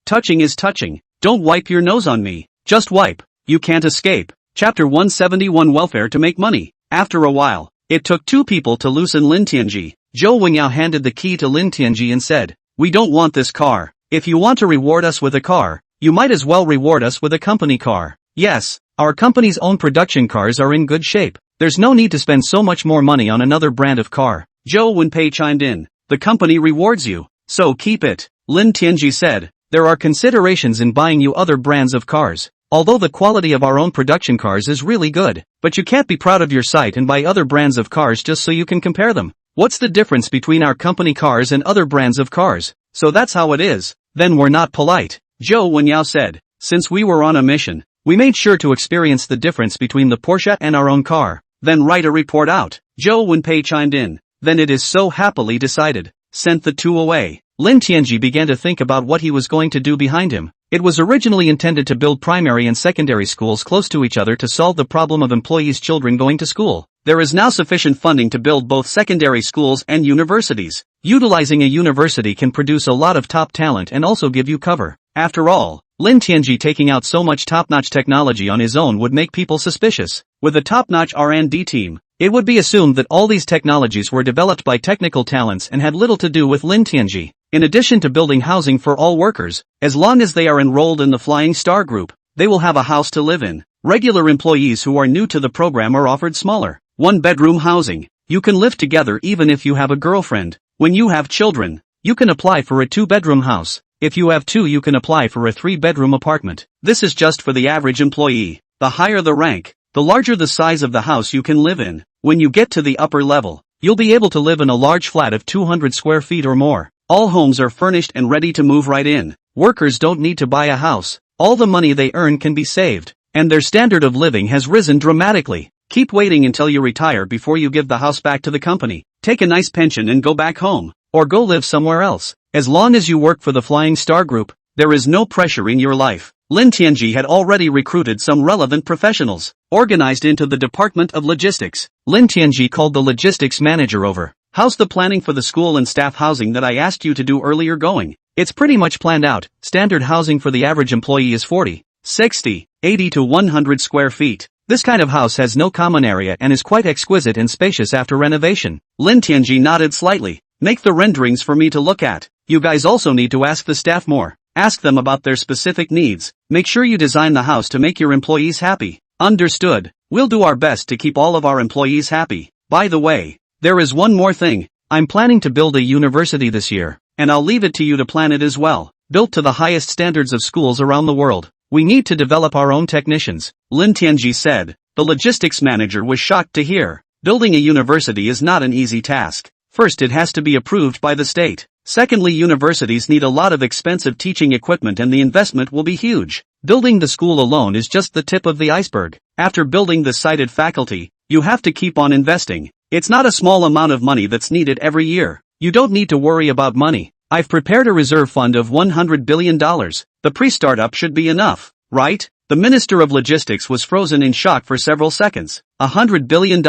touching is touching. Don't wipe your nose on me. Just wipe. You can't escape. Chapter 171 Welfare to make money. After a while, it took two people to loosen Lin Tianqi. Zhou Wenyao handed the key to Lin Tianqi and said, we don't want this car. If you want to reward us with a car, you might as well reward us with a company car. Yes, our company's own production cars are in good shape. There's no need to spend so much more money on another brand of car. Zhou Wenpei chimed in. The company rewards you, so keep it. Lin Tianqi said, there are considerations in buying you other brands of cars. Although the quality of our own production cars is really good, but you can't be proud of your site and buy other brands of cars just so you can compare them. What's the difference between our company cars and other brands of cars? So that's how it is. Then we're not polite. Zhou Wenyao said, since we were on a mission, we made sure to experience the difference between the Porsche and our own car. Then write a report out. Zhou Wenpei chimed in. Then it is so happily decided. Sent the two away. Lin Tianqi began to think about what he was going to do behind him. It was originally intended to build primary and secondary schools close to each other to solve the problem of employees' children going to school. There is now sufficient funding to build both secondary schools and universities. Utilizing a university can produce a lot of top talent and also give you cover. After all, Lin Tianqi taking out so much top-notch technology on his own would make people suspicious. With a top-notch R&D team, it would be assumed that all these technologies were developed by technical talents and had little to do with Lin Tianqi. In addition to building housing for all workers, as long as they are enrolled in the Flying Star Group, they will have a house to live in. Regular employees who are new to the program are offered smaller, one-bedroom housing. You can live together even if you have a girlfriend. When you have children, you can apply for a 2-bedroom house. If you have 2, you can apply for a 3-bedroom apartment. This is just for the average employee. The higher the rank, the larger the size of the house you can live in. When you get to the upper level, you'll be able to live in a large flat of 200 square feet or more. All homes are furnished and ready to move right in. Workers don't need to buy a house. All the money they earn can be saved, and their standard of living has risen dramatically. Keep waiting until you retire before you give the house back to the company. Take a nice pension and go back home, or go live somewhere else. As long as you work for the Flying Star Group, there is no pressure in your life. Lin Tianji had already recruited some relevant professionals, organized into the Department of Logistics. Lin Tianji called the logistics manager over. How's the planning for the school and staff housing that I asked you to do earlier going? It's pretty much planned out. Standard housing for the average employee is 40, 60, 80 to 100 square feet. This kind of house has no common area and is quite exquisite and spacious after renovation. Lin Tianji nodded slightly. Make the renderings for me to look at. You guys also need to ask the staff more. Ask them about their specific needs. Make sure you design the house to make your employees happy. Understood. We'll do our best to keep all of our employees happy. By the way, there is one more thing. I'm planning to build a university this year, and I'll leave it to you to plan it as well. Built to the highest standards of schools around the world. We need to develop our own technicians, Lin Tianji said. The logistics manager was shocked to hear. Building a university is not an easy task. First, it has to be approved by the state. Secondly, universities need a lot of expensive teaching equipment and the investment will be huge. Building the school alone is just the tip of the iceberg. After building the cited faculty, you have to keep on investing. It's not a small amount of money that's needed every year. You don't need to worry about money. I've prepared a reserve fund of $100 billion. The pre-startup should be enough, right? The Minister of Logistics was frozen in shock for several seconds. $100 billion.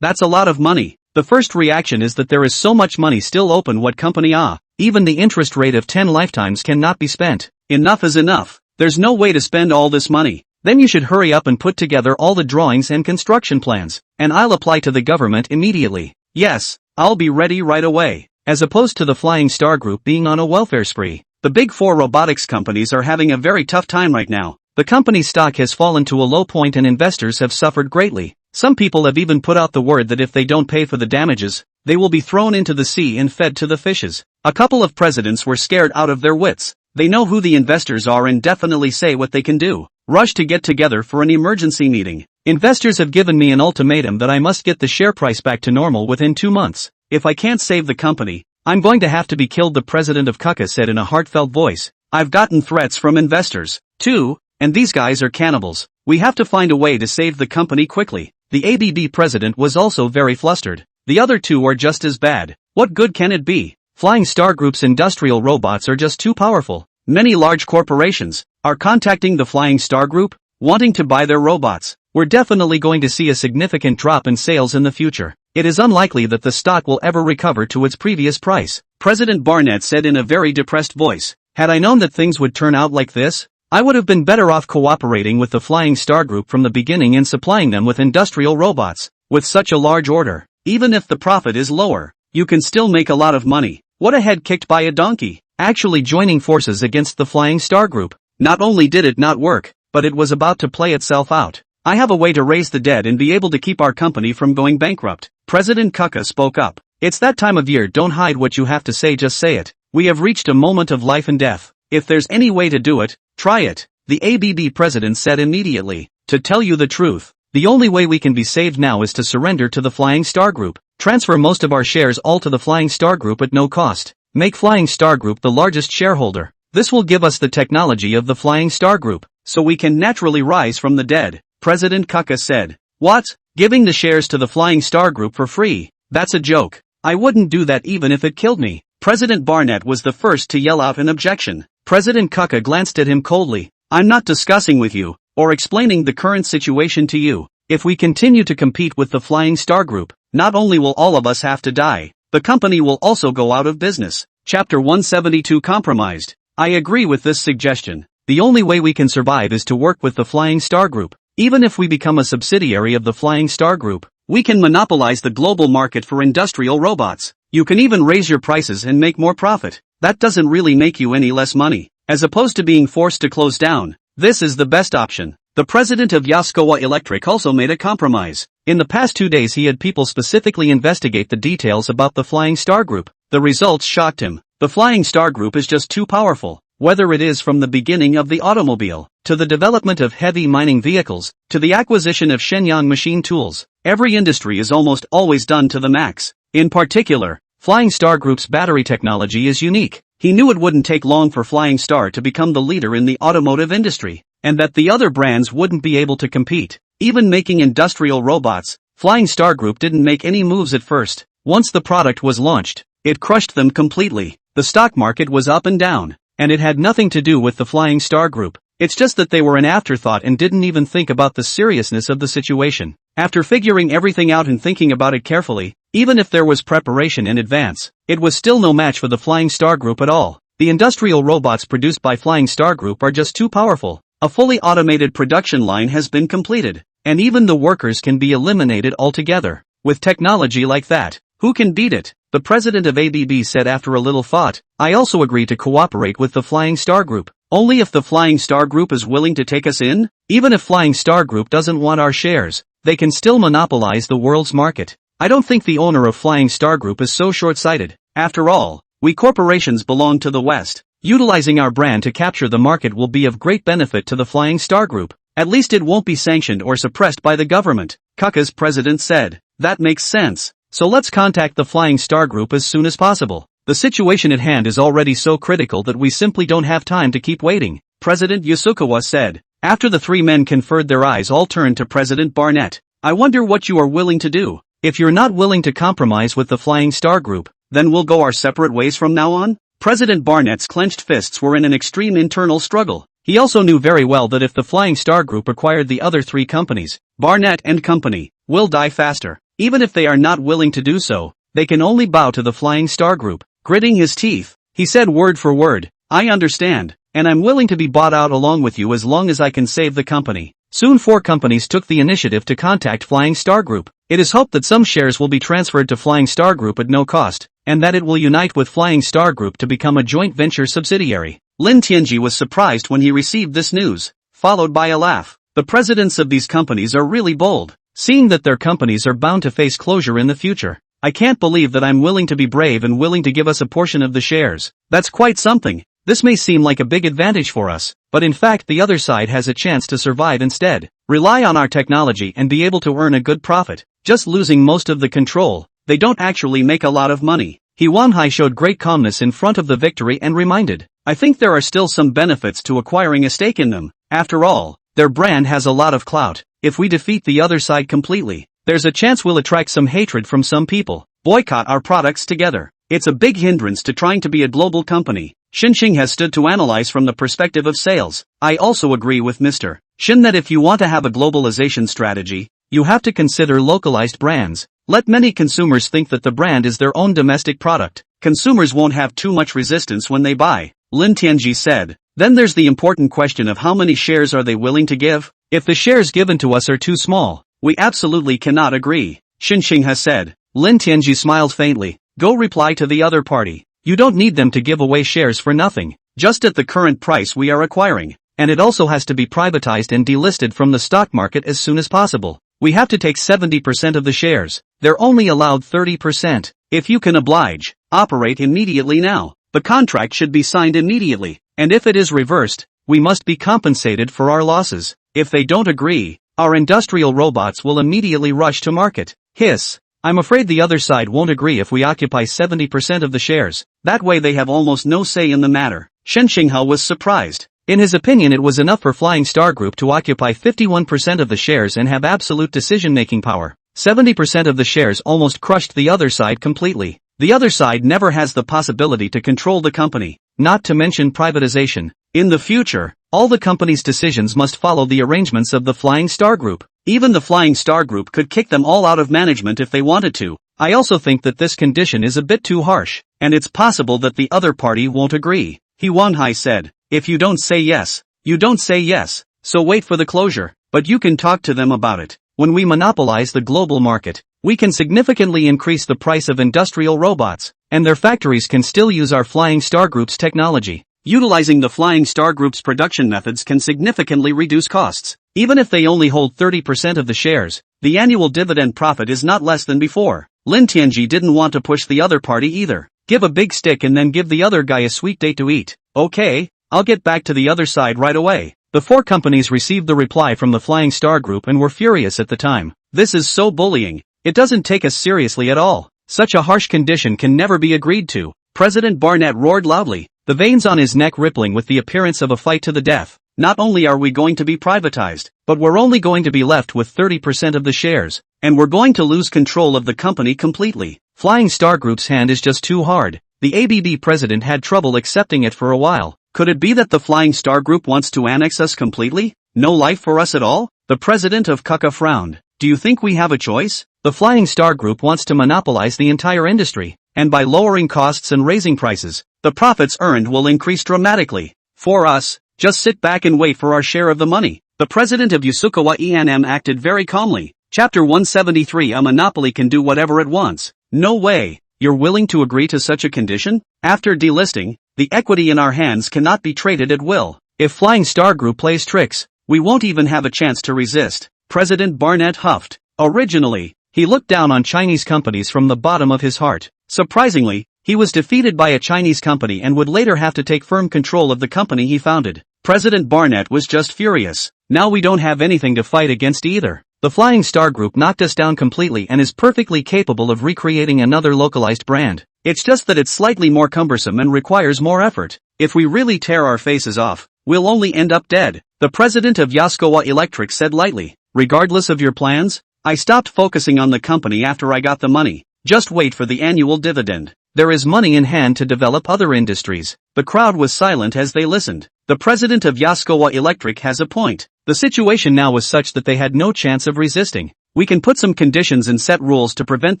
That's a lot of money. The first reaction is that there is so much money still open. What company? Even the interest rate of 10 lifetimes cannot be spent. Enough is enough. There's no way to spend all this money. Then you should hurry up and put together all the drawings and construction plans, and I'll apply to the government immediately. Yes, I'll be ready right away. As opposed to the Flying Star Group being on a welfare spree, the big 4 robotics companies are having a very tough time right now. The company's stock has fallen to a low point and investors have suffered greatly. Some people have even put out the word that if they don't pay for the damages, they will be thrown into the sea and fed to the fishes. A couple of presidents were scared out of their wits. They know who the investors are and definitely say what they can do. Rush to get together for an emergency meeting. Investors have given me an ultimatum that I must get the share price back to normal within 2 months. If I can't save the company, I'm going to have to be killed, the president of Kuka said in a heartfelt voice. I've gotten threats from investors, too, and these guys are cannibals. We have to find a way to save the company quickly. The ABB president was also very flustered. The other 2 are just as bad. What good can it be? Flying Star Group's industrial robots are just too powerful. Many large corporations are contacting the Flying Star Group, wanting to buy their robots. We're definitely going to see a significant drop in sales in the future. It is unlikely that the stock will ever recover to its previous price, President Barnett said in a very depressed voice. Had I known that things would turn out like this, I would have been better off cooperating with the Flying Star Group from the beginning and supplying them with industrial robots. With such a large order, even if the profit is lower, you can still make a lot of money. What a head kicked by a donkey. Actually joining forces against the Flying Star Group. Not only did it not work, but it was about to play itself out. I have a way to raise the dead and be able to keep our company from going bankrupt. President Kuka spoke up. It's that time of year, don't hide what you have to say, just say it. We have reached a moment of life and death. If there's any way to do it, try it, the ABB president said immediately. To tell you the truth, the only way we can be saved now is to surrender to the Flying Star Group. Transfer most of our shares all to the Flying Star Group at no cost. Make Flying Star Group the largest shareholder. This will give us the technology of the Flying Star Group, so we can naturally rise from the dead, President Kuka said. What? Giving the shares to the Flying Star Group for free? That's a joke. I wouldn't do that even if it killed me. President Barnett was the first to yell out an objection. President Kuka glanced at him coldly. I'm not discussing with you, or explaining the current situation to you. If we continue to compete with the Flying Star Group, not only will all of us have to die, the company will also go out of business. Chapter 172 Compromised. I agree with this suggestion. The only way we can survive is to work with the Flying Star Group. Even if we become a subsidiary of the Flying Star Group, we can monopolize the global market for industrial robots. You can even raise your prices and make more profit. That doesn't really make you any less money. As opposed to being forced to close down, this is the best option. The president of Yaskawa Electric also made a compromise. In the past 2 days he had people specifically investigate the details about the Flying Star Group. The results shocked him. The Flying Star Group is just too powerful. Whether it is from the beginning of the automobile, to the development of heavy mining vehicles, to the acquisition of Shenyang machine tools, every industry is almost always done to the max. In particular, Flying Star Group's battery technology is unique. He knew it wouldn't take long for Flying Star to become the leader in the automotive industry, and that the other brands wouldn't be able to compete. Even making industrial robots, Flying Star Group didn't make any moves at first. Once the product was launched, it crushed them completely. The stock market was up and down, and it had nothing to do with the Flying Star Group. It's just that they were an afterthought and didn't even think about the seriousness of the situation. After figuring everything out and thinking about it carefully, even if there was preparation in advance, it was still no match for the Flying Star Group at all. The industrial robots produced by Flying Star Group are just too powerful. A fully automated production line has been completed, and even the workers can be eliminated altogether. With technology like that, who can beat it? The president of ABB said after a little thought, I also agree to cooperate with the Flying Star Group. Only if the Flying Star Group is willing to take us in? Even if Flying Star Group doesn't want our shares, they can still monopolize the world's market. I don't think the owner of Flying Star Group is so short-sighted. After all, we corporations belong to the West. Utilizing our brand to capture the market will be of great benefit to the Flying Star Group. At least it won't be sanctioned or suppressed by the government, KUKA's president said. That makes sense. So let's contact the Flying Star Group as soon as possible. The situation at hand is already so critical that we simply don't have time to keep waiting, President Yasukawa said. After the three men conferred, their eyes all turned to President Barnett. I wonder what you are willing to do. If you're not willing to compromise with the Flying Star Group, then we'll go our separate ways from now on? President Barnett's clenched fists were in an extreme internal struggle. He also knew very well that if the Flying Star Group acquired the other three companies, Barnett and Company, will die faster. Even if they are not willing to do so, they can only bow to the Flying Star Group. Gritting his teeth, he said word for word, I understand, and I'm willing to be bought out along with you as long as I can save the company. Soon 4 companies took the initiative to contact Flying Star Group. It is hoped that some shares will be transferred to Flying Star Group at no cost, and that it will unite with Flying Star Group to become a joint venture subsidiary. Lin Tianji was surprised when he received this news, followed by a laugh. The presidents of these companies are really bold, seeing that their companies are bound to face closure in the future. I can't believe that I'm willing to be brave and willing to give us a portion of the shares. That's quite something. This may seem like a big advantage for us, but in fact the other side has a chance to survive instead. Rely on our technology and be able to earn a good profit. Just losing most of the control, they don't actually make a lot of money. Wanhai showed great calmness in front of the victory and reminded, I think there are still some benefits to acquiring a stake in them. After all, their brand has a lot of clout. If we defeat the other side completely, there's a chance we'll attract some hatred from some people. Boycott our products together. It's a big hindrance to trying to be a global company. Xinxing has stood to analyze from the perspective of sales. I also agree with Mr. Shin that if you want to have a globalization strategy, you have to consider localized brands. Let many consumers think that the brand is their own domestic product. Consumers won't have too much resistance when they buy, Lin Tianji said. Then there's the important question of how many shares are they willing to give? If the shares given to us are too small, we absolutely cannot agree, Xinxing has said. Lin Tianji smiled faintly. Go reply to the other party. You don't need them to give away shares for nothing, just at the current price we are acquiring, and it also has to be privatized and delisted from the stock market as soon as possible. We have to take 70% of the shares. They're only allowed 30%. If you can oblige, operate immediately now. The contract should be signed immediately, and if it is reversed, we must be compensated for our losses. If they don't agree, our industrial robots will immediately rush to market. Hiss. I'm afraid the other side won't agree if we occupy 70% of the shares. That way they have almost no say in the matter. Shen Xinghao was surprised. In his opinion, it was enough for Flying Star Group to occupy 51% of the shares and have absolute decision-making power. 70% of the shares almost crushed the other side completely. The other side never has the possibility to control the company, not to mention privatization. In the future, all the company's decisions must follow the arrangements of the Flying Star Group. Even the Flying Star Group could kick them all out of management if they wanted to. I also think that this condition is a bit too harsh, and it's possible that the other party won't agree. Wanhai said, if you don't say yes, you don't say yes, so wait for the closure, but you can talk to them about it. When we monopolize the global market, we can significantly increase the price of industrial robots, and their factories can still use our Flying Star Group's technology. Utilizing the Flying Star Group's production methods can significantly reduce costs. Even if they only hold 30% of the shares, the annual dividend profit is not less than before. Lin Tianji didn't want to push the other party either. Give a big stick and then give the other guy a sweet date to eat. Okay, I'll get back to the other side right away. The four companies received the reply from the Flying Star Group and were furious at the time. This is so bullying. It doesn't take us seriously at all. Such a harsh condition can never be agreed to. President Barnett roared loudly, the veins on his neck rippling with the appearance of a fight to the death. Not only are we going to be privatized, but we're only going to be left with 30% of the shares, and we're going to lose control of the company completely. Flying Star Group's hand is just too hard. The ABB president had trouble accepting it for a while. Could it be that the Flying Star Group wants to annex us completely? No life for us at all? The president of KUKA frowned. Do you think we have a choice? The Flying Star Group wants to monopolize the entire industry, and by lowering costs and raising prices, the profits earned will increase dramatically. For us, just sit back and wait for our share of the money. The president of Yasukawa ENM acted very calmly. Chapter 173. A monopoly can do whatever it wants. No way. You're willing to agree to such a condition? After delisting, the equity in our hands cannot be traded at will. If Flying Star Group plays tricks, we won't even have a chance to resist. President Barnett huffed. Originally, he looked down on Chinese companies from the bottom of his heart. Surprisingly, he was defeated by a Chinese company and would later have to take firm control of the company he founded. President Barnett was just furious. Now we don't have anything to fight against either. The Flying Star Group knocked us down completely and is perfectly capable of recreating another localized brand. It's just that it's slightly more cumbersome and requires more effort. If we really tear our faces off, we'll only end up dead. The president of Yasukawa Electric said lightly. Regardless of your plans, I stopped focusing on the company after I got the money. Just wait for the annual dividend. There is money in hand to develop other industries. The crowd was silent as they listened. The president of Yasukawa Electric has a point. The situation now was such that they had no chance of resisting. We can put some conditions and set rules to prevent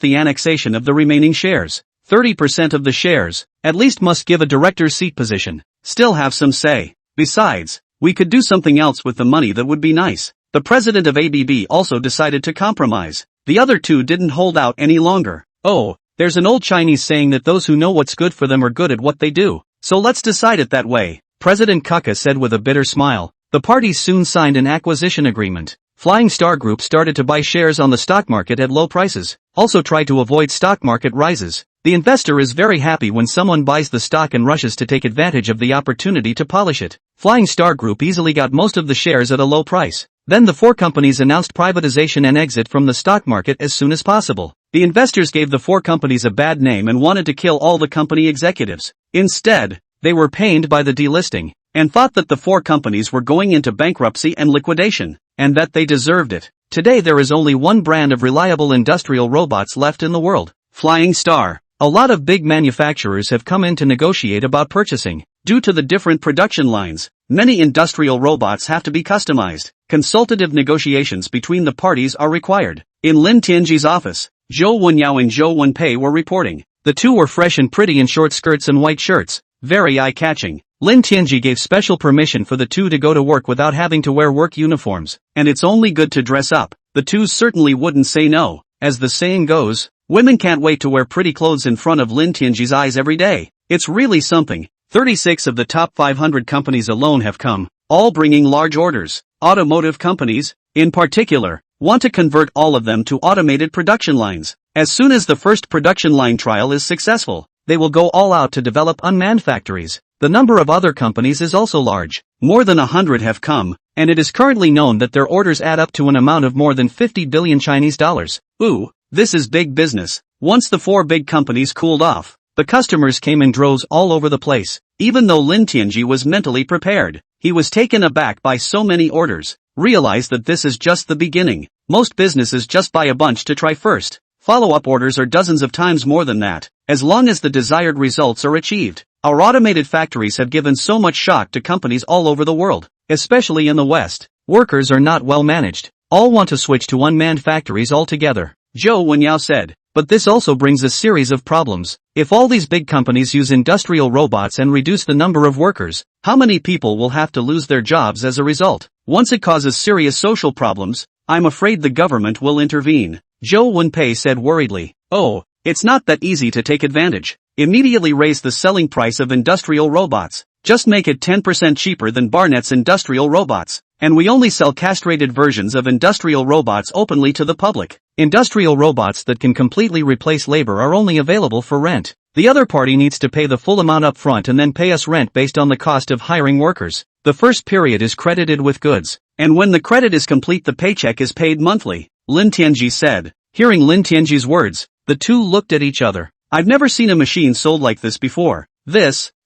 the annexation of the remaining shares. 30% of the shares, at least, must give a director's seat position. Still have some say. Besides, we could do something else with the money that would be nice. The president of ABB also decided to compromise. The other two didn't hold out any longer. Oh, there's an old Chinese saying that those who know what's good for them are good at what they do. So let's decide it that way. President KUKA said with a bitter smile. The parties soon signed an acquisition agreement. Flying Star Group started to buy shares on the stock market at low prices, also tried to avoid stock market rises. The investor is very happy when someone buys the stock and rushes to take advantage of the opportunity to polish it. Flying Star Group easily got most of the shares at a low price. Then the four companies announced privatization and exit from the stock market as soon as possible. The investors gave the four companies a bad name and wanted to kill all the company executives. Instead, they were pained by the delisting, and thought that the four companies were going into bankruptcy and liquidation, and that they deserved it. Today there is only one brand of reliable industrial robots left in the world, Flying Star. A lot of big manufacturers have come in to negotiate about purchasing. Due to the different production lines, many industrial robots have to be customized. Consultative negotiations between the parties are required. In Lin Tianji's office, Zhou Wenyao and Zhou Wenpei were reporting. The two were fresh and pretty in short skirts and white shirts, very eye-catching. Lin Tianji gave special permission for the two to go to work without having to wear work uniforms, and it's only good to dress up. The two certainly wouldn't say no. As the saying goes, women can't wait to wear pretty clothes in front of Lin Tianji's eyes every day. It's really something. 36 of the top 500 companies alone have come, all bringing large orders. Automotive companies, in particular, want to convert all of them to automated production lines. As soon as the first production line trial is successful, they will go all out to develop unmanned factories. The number of other companies is also large. More than 100 have come, and it is currently known that their orders add up to an amount of more than 50 billion Chinese dollars. Ooh, this is big business. Once the four big companies cooled off, the customers came in droves all over the place. Even though Lin Tianji was mentally prepared, he was taken aback by so many orders. Realize that this is just the beginning. Most businesses just buy a bunch to try first. Follow-up orders are dozens of times more than that, as long as the desired results are achieved. Our automated factories have given so much shock to companies all over the world, especially in the West. Workers are not well managed. All want to switch to unmanned factories altogether, Zhou Wenyao said. But this also brings a series of problems. If all these big companies use industrial robots and reduce the number of workers, how many people will have to lose their jobs as a result? Once it causes serious social problems, I'm afraid the government will intervene, Zhou Wenpei said worriedly. Oh, it's not that easy to take advantage. Immediately raise the selling price of industrial robots. Just make it 10% cheaper than Barnett's industrial robots. and we only sell castrated versions of industrial robots openly to the public. Industrial robots that can completely replace labor are only available for rent. The other party needs to pay the full amount up front and then pay us rent based on the cost of hiring workers. The first period is credited with goods, and when the credit is complete the paycheck is paid monthly, Lin Tianji said. Hearing Lin Tianji's words, the two looked at each other. I've never seen a machine sold like this before.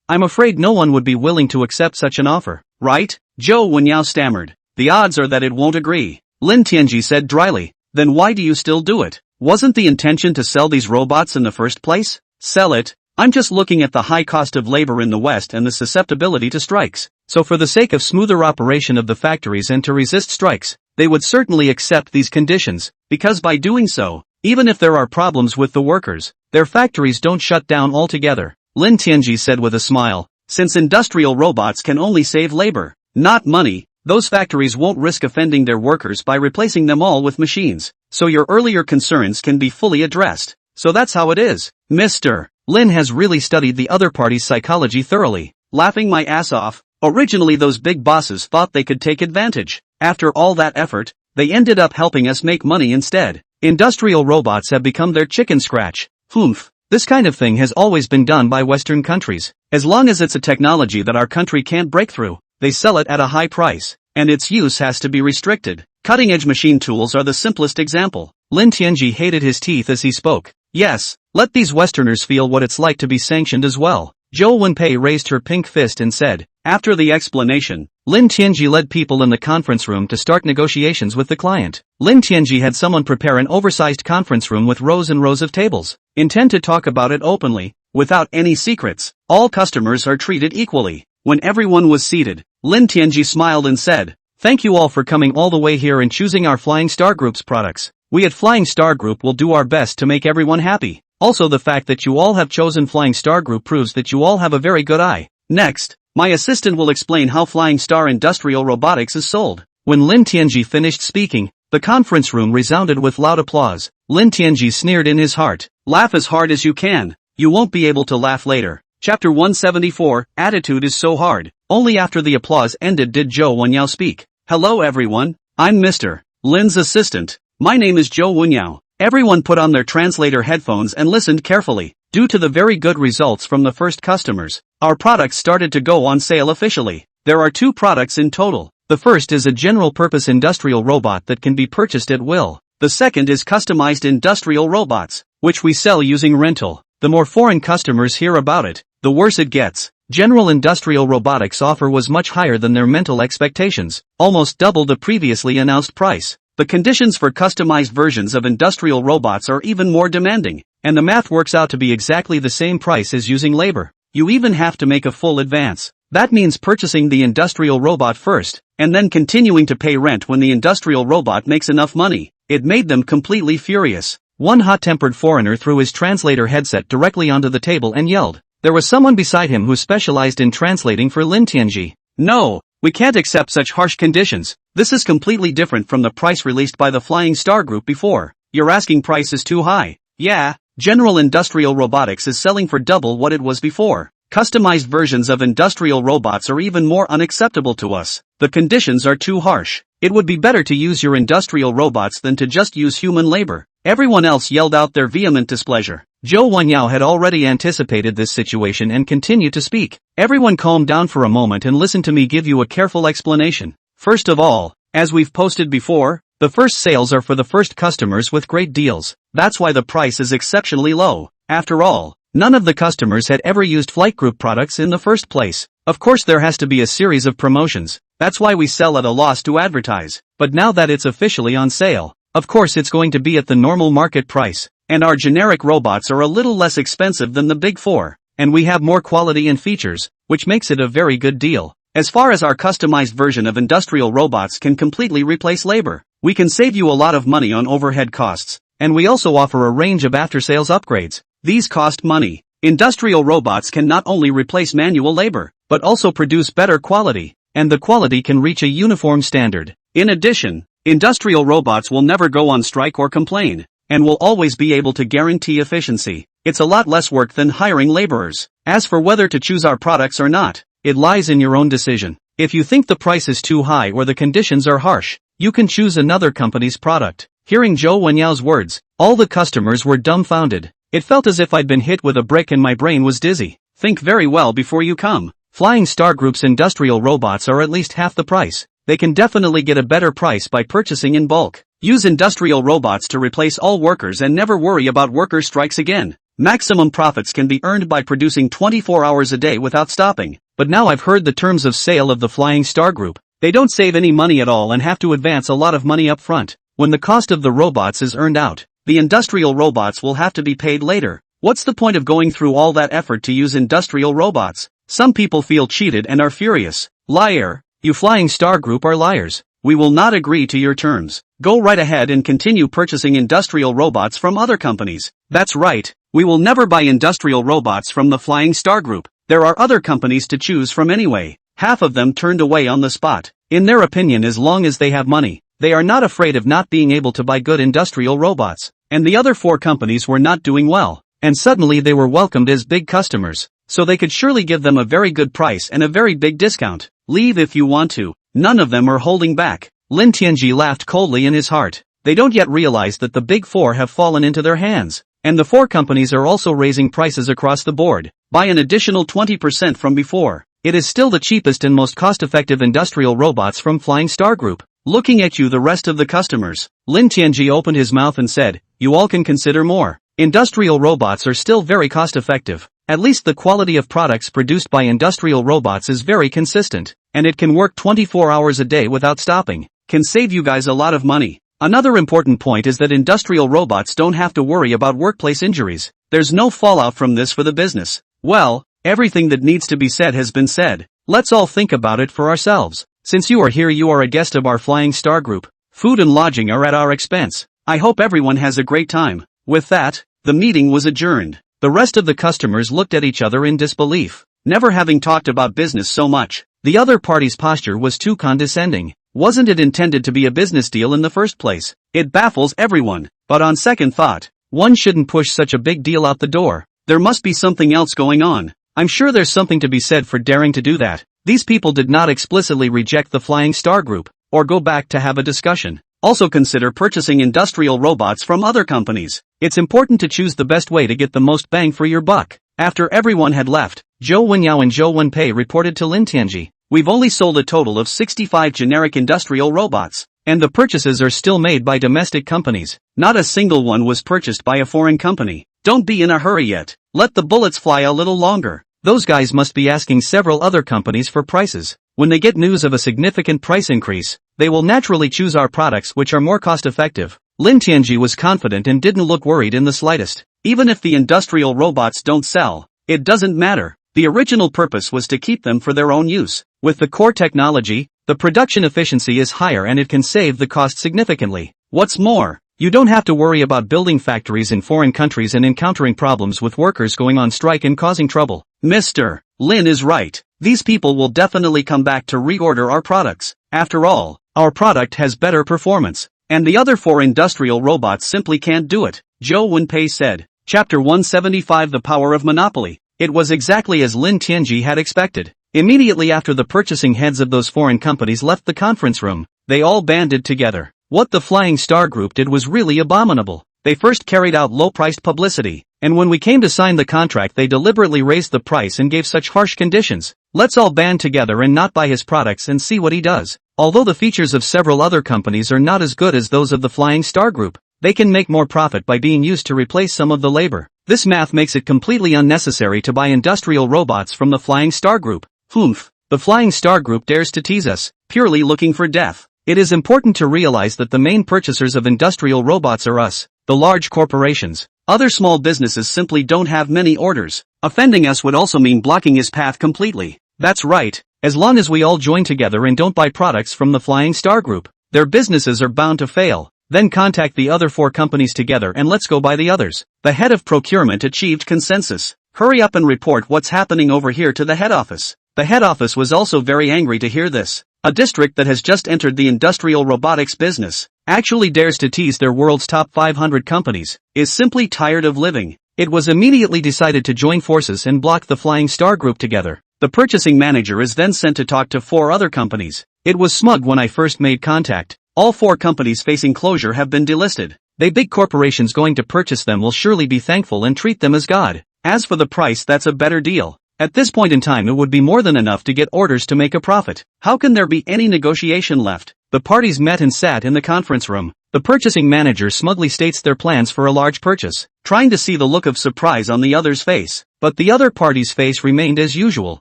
I'm afraid no one would be willing to accept such an offer, right? Zhou Wenyao stammered. The odds are that it won't agree. Lin Tianji said dryly. Then why do you still do it? Wasn't the intention to sell these robots in the first place? Sell it? I'm just looking at the high cost of labor in the West and the susceptibility to strikes. So for the sake of smoother operation of the factories and to resist strikes, they would certainly accept these conditions, because by doing so, even if there are problems with the workers, their factories don't shut down altogether. Lin Tianji said with a smile. Since industrial robots can only save labor, not money, those factories won't risk offending their workers by replacing them all with machines. So your earlier concerns can be fully addressed. So that's how it is. Mr. Lin has really studied the other party's psychology thoroughly. Laughing my ass off, originally those big bosses thought they could take advantage. After all that effort, they ended up helping us make money instead. Industrial robots have become their chicken scratch. Humph. This kind of thing has always been done by Western countries. As long as it's a technology that our country can't break through, they sell it at a high price, and its use has to be restricted. Cutting-edge machine tools are the simplest example. Lin Tianji hated his teeth as he spoke. Yes, let these Westerners feel what it's like to be sanctioned as well. Zhou Wenpei raised her pink fist and said. After the explanation, Lin Tianji led people in the conference room to start negotiations with the client. Lin Tianji had someone prepare an oversized conference room with rows and rows of tables. Intend to talk about it openly, without any secrets. All customers are treated equally. When everyone was seated, Lin Tianji smiled and said, "Thank you all for coming all the way here and choosing our Flying Star Group's products. We at Flying Star Group will do our best to make everyone happy. Also the fact that you all have chosen Flying Star Group proves that you all have a very good eye. Next, my assistant will explain how Flying Star Industrial Robotics is sold." When Lin Tianji finished speaking, the conference room resounded with loud applause. Lin Tianji sneered in his heart. Laugh as hard as you can. You won't be able to laugh later. Chapter 174, Attitude is so hard. Only after the applause ended did Zhou Wenyao speak. Hello everyone, I'm Mr. Lin's assistant. My name is Zhou Wenyao. Everyone put on their translator headphones and listened carefully. Due to the very good results from the first customers, our products started to go on sale officially. There are 2 products in total. The first is a general-purpose industrial robot that can be purchased at will. The second is customized industrial robots, which we sell using rental. The more foreign customers hear about it, the worse it gets. General industrial robotics offer was much higher than their mental expectations, almost double the previously announced price. The conditions for customized versions of industrial robots are even more demanding, and the math works out to be exactly the same price as using labor. You even have to make a full advance. That means purchasing the industrial robot first, and then continuing to pay rent when the industrial robot makes enough money. It made them completely furious. One hot-tempered foreigner threw his translator headset directly onto the table and yelled. There was someone beside him who specialized in translating for Lin Tianji. No, we can't accept such harsh conditions. This is completely different from the price released by the Flying Star Group before. Your asking price is too high. Yeah, General Industrial Robotics is selling for double what it was before. Customized versions of industrial robots are even more unacceptable to us. The conditions are too harsh. It would be better to use your industrial robots than to just use human labor. Everyone else yelled out their vehement displeasure. Zhou Wenyao had already anticipated this situation and continued to speak. Everyone calm down for a moment and listen to me give you a careful explanation. First of all, as we've posted before, the first sales are for the first customers with great deals. That's why the price is exceptionally low. After all, none of the customers had ever used Flight Group products in the first place. Of course there has to be a series of promotions. That's why we sell at a loss to advertise. But now that it's officially on sale, of course it's going to be at the normal market price. And our generic robots are a little less expensive than the Big Four. And we have more quality and features, which makes it a very good deal. As far as our customized version of industrial robots can completely replace labor, we can save you a lot of money on overhead costs. And we also offer a range of after-sales upgrades. These cost money. Industrial robots can not only replace manual labor, but also produce better quality, and the quality can reach a uniform standard. In addition, industrial robots will never go on strike or complain, and will always be able to guarantee efficiency. It's a lot less work than hiring laborers. As for whether to choose our products or not, it lies in your own decision. If you think the price is too high or the conditions are harsh, you can choose another company's product. Hearing Zhou Wenyao's words, all the customers were dumbfounded. It felt as if I'd been hit with a brick and my brain was dizzy. Think very well before you come. Flying Star Group's industrial robots are at least half the price. They can definitely get a better price by purchasing in bulk. Use industrial robots to replace all workers and never worry about worker strikes again. Maximum profits can be earned by producing 24 hours a day without stopping. But now I've heard the terms of sale of the Flying Star Group. They don't save any money at all and have to advance a lot of money up front. When the cost of the robots is earned out, the industrial robots will have to be paid later. What's the point of going through all that effort to use industrial robots? Some people feel cheated and are furious. Liar, you Flying Star Group are liars. We will not agree to your terms. Go right ahead and continue purchasing industrial robots from other companies. That's right, we will never buy industrial robots from the Flying Star Group. There are other companies to choose from anyway. Half of them turned away on the spot. In their opinion, as long as they have money, they are not afraid of not being able to buy good industrial robots. And the other 4 companies were not doing well. And suddenly they were welcomed as big customers. So they could surely give them a very good price and a very big discount. Leave if you want to. None of them are holding back. Lin Tianji laughed coldly in his heart. They don't yet realize that the big 4 have fallen into their hands. And the 4 companies are also raising prices across the board, by an additional 20% from before. It is still the cheapest and most cost-effective industrial robots from Flying Star Group. Looking at you, the rest of the customers. Lin Tianji opened his mouth and said, you all can consider more. Industrial robots are still very cost-effective. At least the quality of products produced by industrial robots is very consistent, and it can work 24 hours a day without stopping. Can save you guys a lot of money. Another important point is that industrial robots don't have to worry about workplace injuries. There's no fallout from this for the business. Well, everything that needs to be said has been said. Let's all think about it for ourselves. Since you are here, you are a guest of our Flying Star Group. Food and lodging are at our expense. I hope everyone has a great time. With that, the meeting was adjourned. The rest of the customers looked at each other in disbelief. Never having talked about business so much, the other party's posture was too condescending. Wasn't it intended to be a business deal in the first place? It baffles everyone. But on second thought, one shouldn't push such a big deal out the door. There must be something else going on. I'm sure there's something to be said for daring to do that. These people did not explicitly reject the Flying Star Group, or go back to have a discussion. Also consider purchasing industrial robots from other companies. It's important to choose the best way to get the most bang for your buck. After everyone had left, Zhou Wenyao and Zhou Wenpei reported to Lin Tianji, we've only sold a total of 65 generic industrial robots, and the purchases are still made by domestic companies. Not a single one was purchased by a foreign company. Don't be in a hurry yet. Let the bullets fly a little longer. Those guys must be asking several other companies for prices. When they get news of a significant price increase, they will naturally choose our products, which are more cost-effective. Lin Tianji was confident and didn't look worried in the slightest. Even if the industrial robots don't sell, it doesn't matter. The original purpose was to keep them for their own use. With the core technology, the production efficiency is higher and it can save the cost significantly. What's more, you don't have to worry about building factories in foreign countries and encountering problems with workers going on strike and causing trouble. Mr. Lin is right. These people will definitely come back to reorder our products. After all, our product has better performance, and the other 4 industrial robots simply can't do it, Zhou Wenpei said. Chapter 175, The Power of Monopoly. It was exactly as Lin Tianji had expected. Immediately after the purchasing heads of those foreign companies left the conference room, they all banded together. What the Flying Star Group did was really abominable. They first carried out low-priced publicity, and when we came to sign the contract they deliberately raised the price and gave such harsh conditions. Let's all band together and not buy his products and see what he does. Although the features of several other companies are not as good as those of the Flying Star Group, they can make more profit by being used to replace some of the labor. This math makes it completely unnecessary to buy industrial robots from the Flying Star Group. Humph, the Flying Star Group dares to tease us, purely looking for death. It is important to realize that the main purchasers of industrial robots are us, the large corporations. Other small businesses simply don't have many orders. Offending us would also mean blocking his path completely. That's right, as long as we all join together and don't buy products from the Flying Star Group, their businesses are bound to fail. Then contact the other 4 companies together and let's go buy the others. The head of procurement achieved consensus. Hurry up and report what's happening over here to the head office. The head office was also very angry to hear this. A district that has just entered the industrial robotics business, actually dares to tease their world's top 500 companies, is simply tired of living. It was immediately decided to join forces and block the Flying Star Group together. The purchasing manager is then sent to talk to 4 other companies. It was smug when I first made contact. All 4 companies facing closure have been delisted. They big corporations going to purchase them will surely be thankful and treat them as God. As for the price, that's a better deal. At this point in time it would be more than enough to get orders to make a profit. How can there be any negotiation left? The parties met and sat in the conference room. The purchasing manager smugly states their plans for a large purchase, trying to see the look of surprise on the other's face. But the other party's face remained as usual,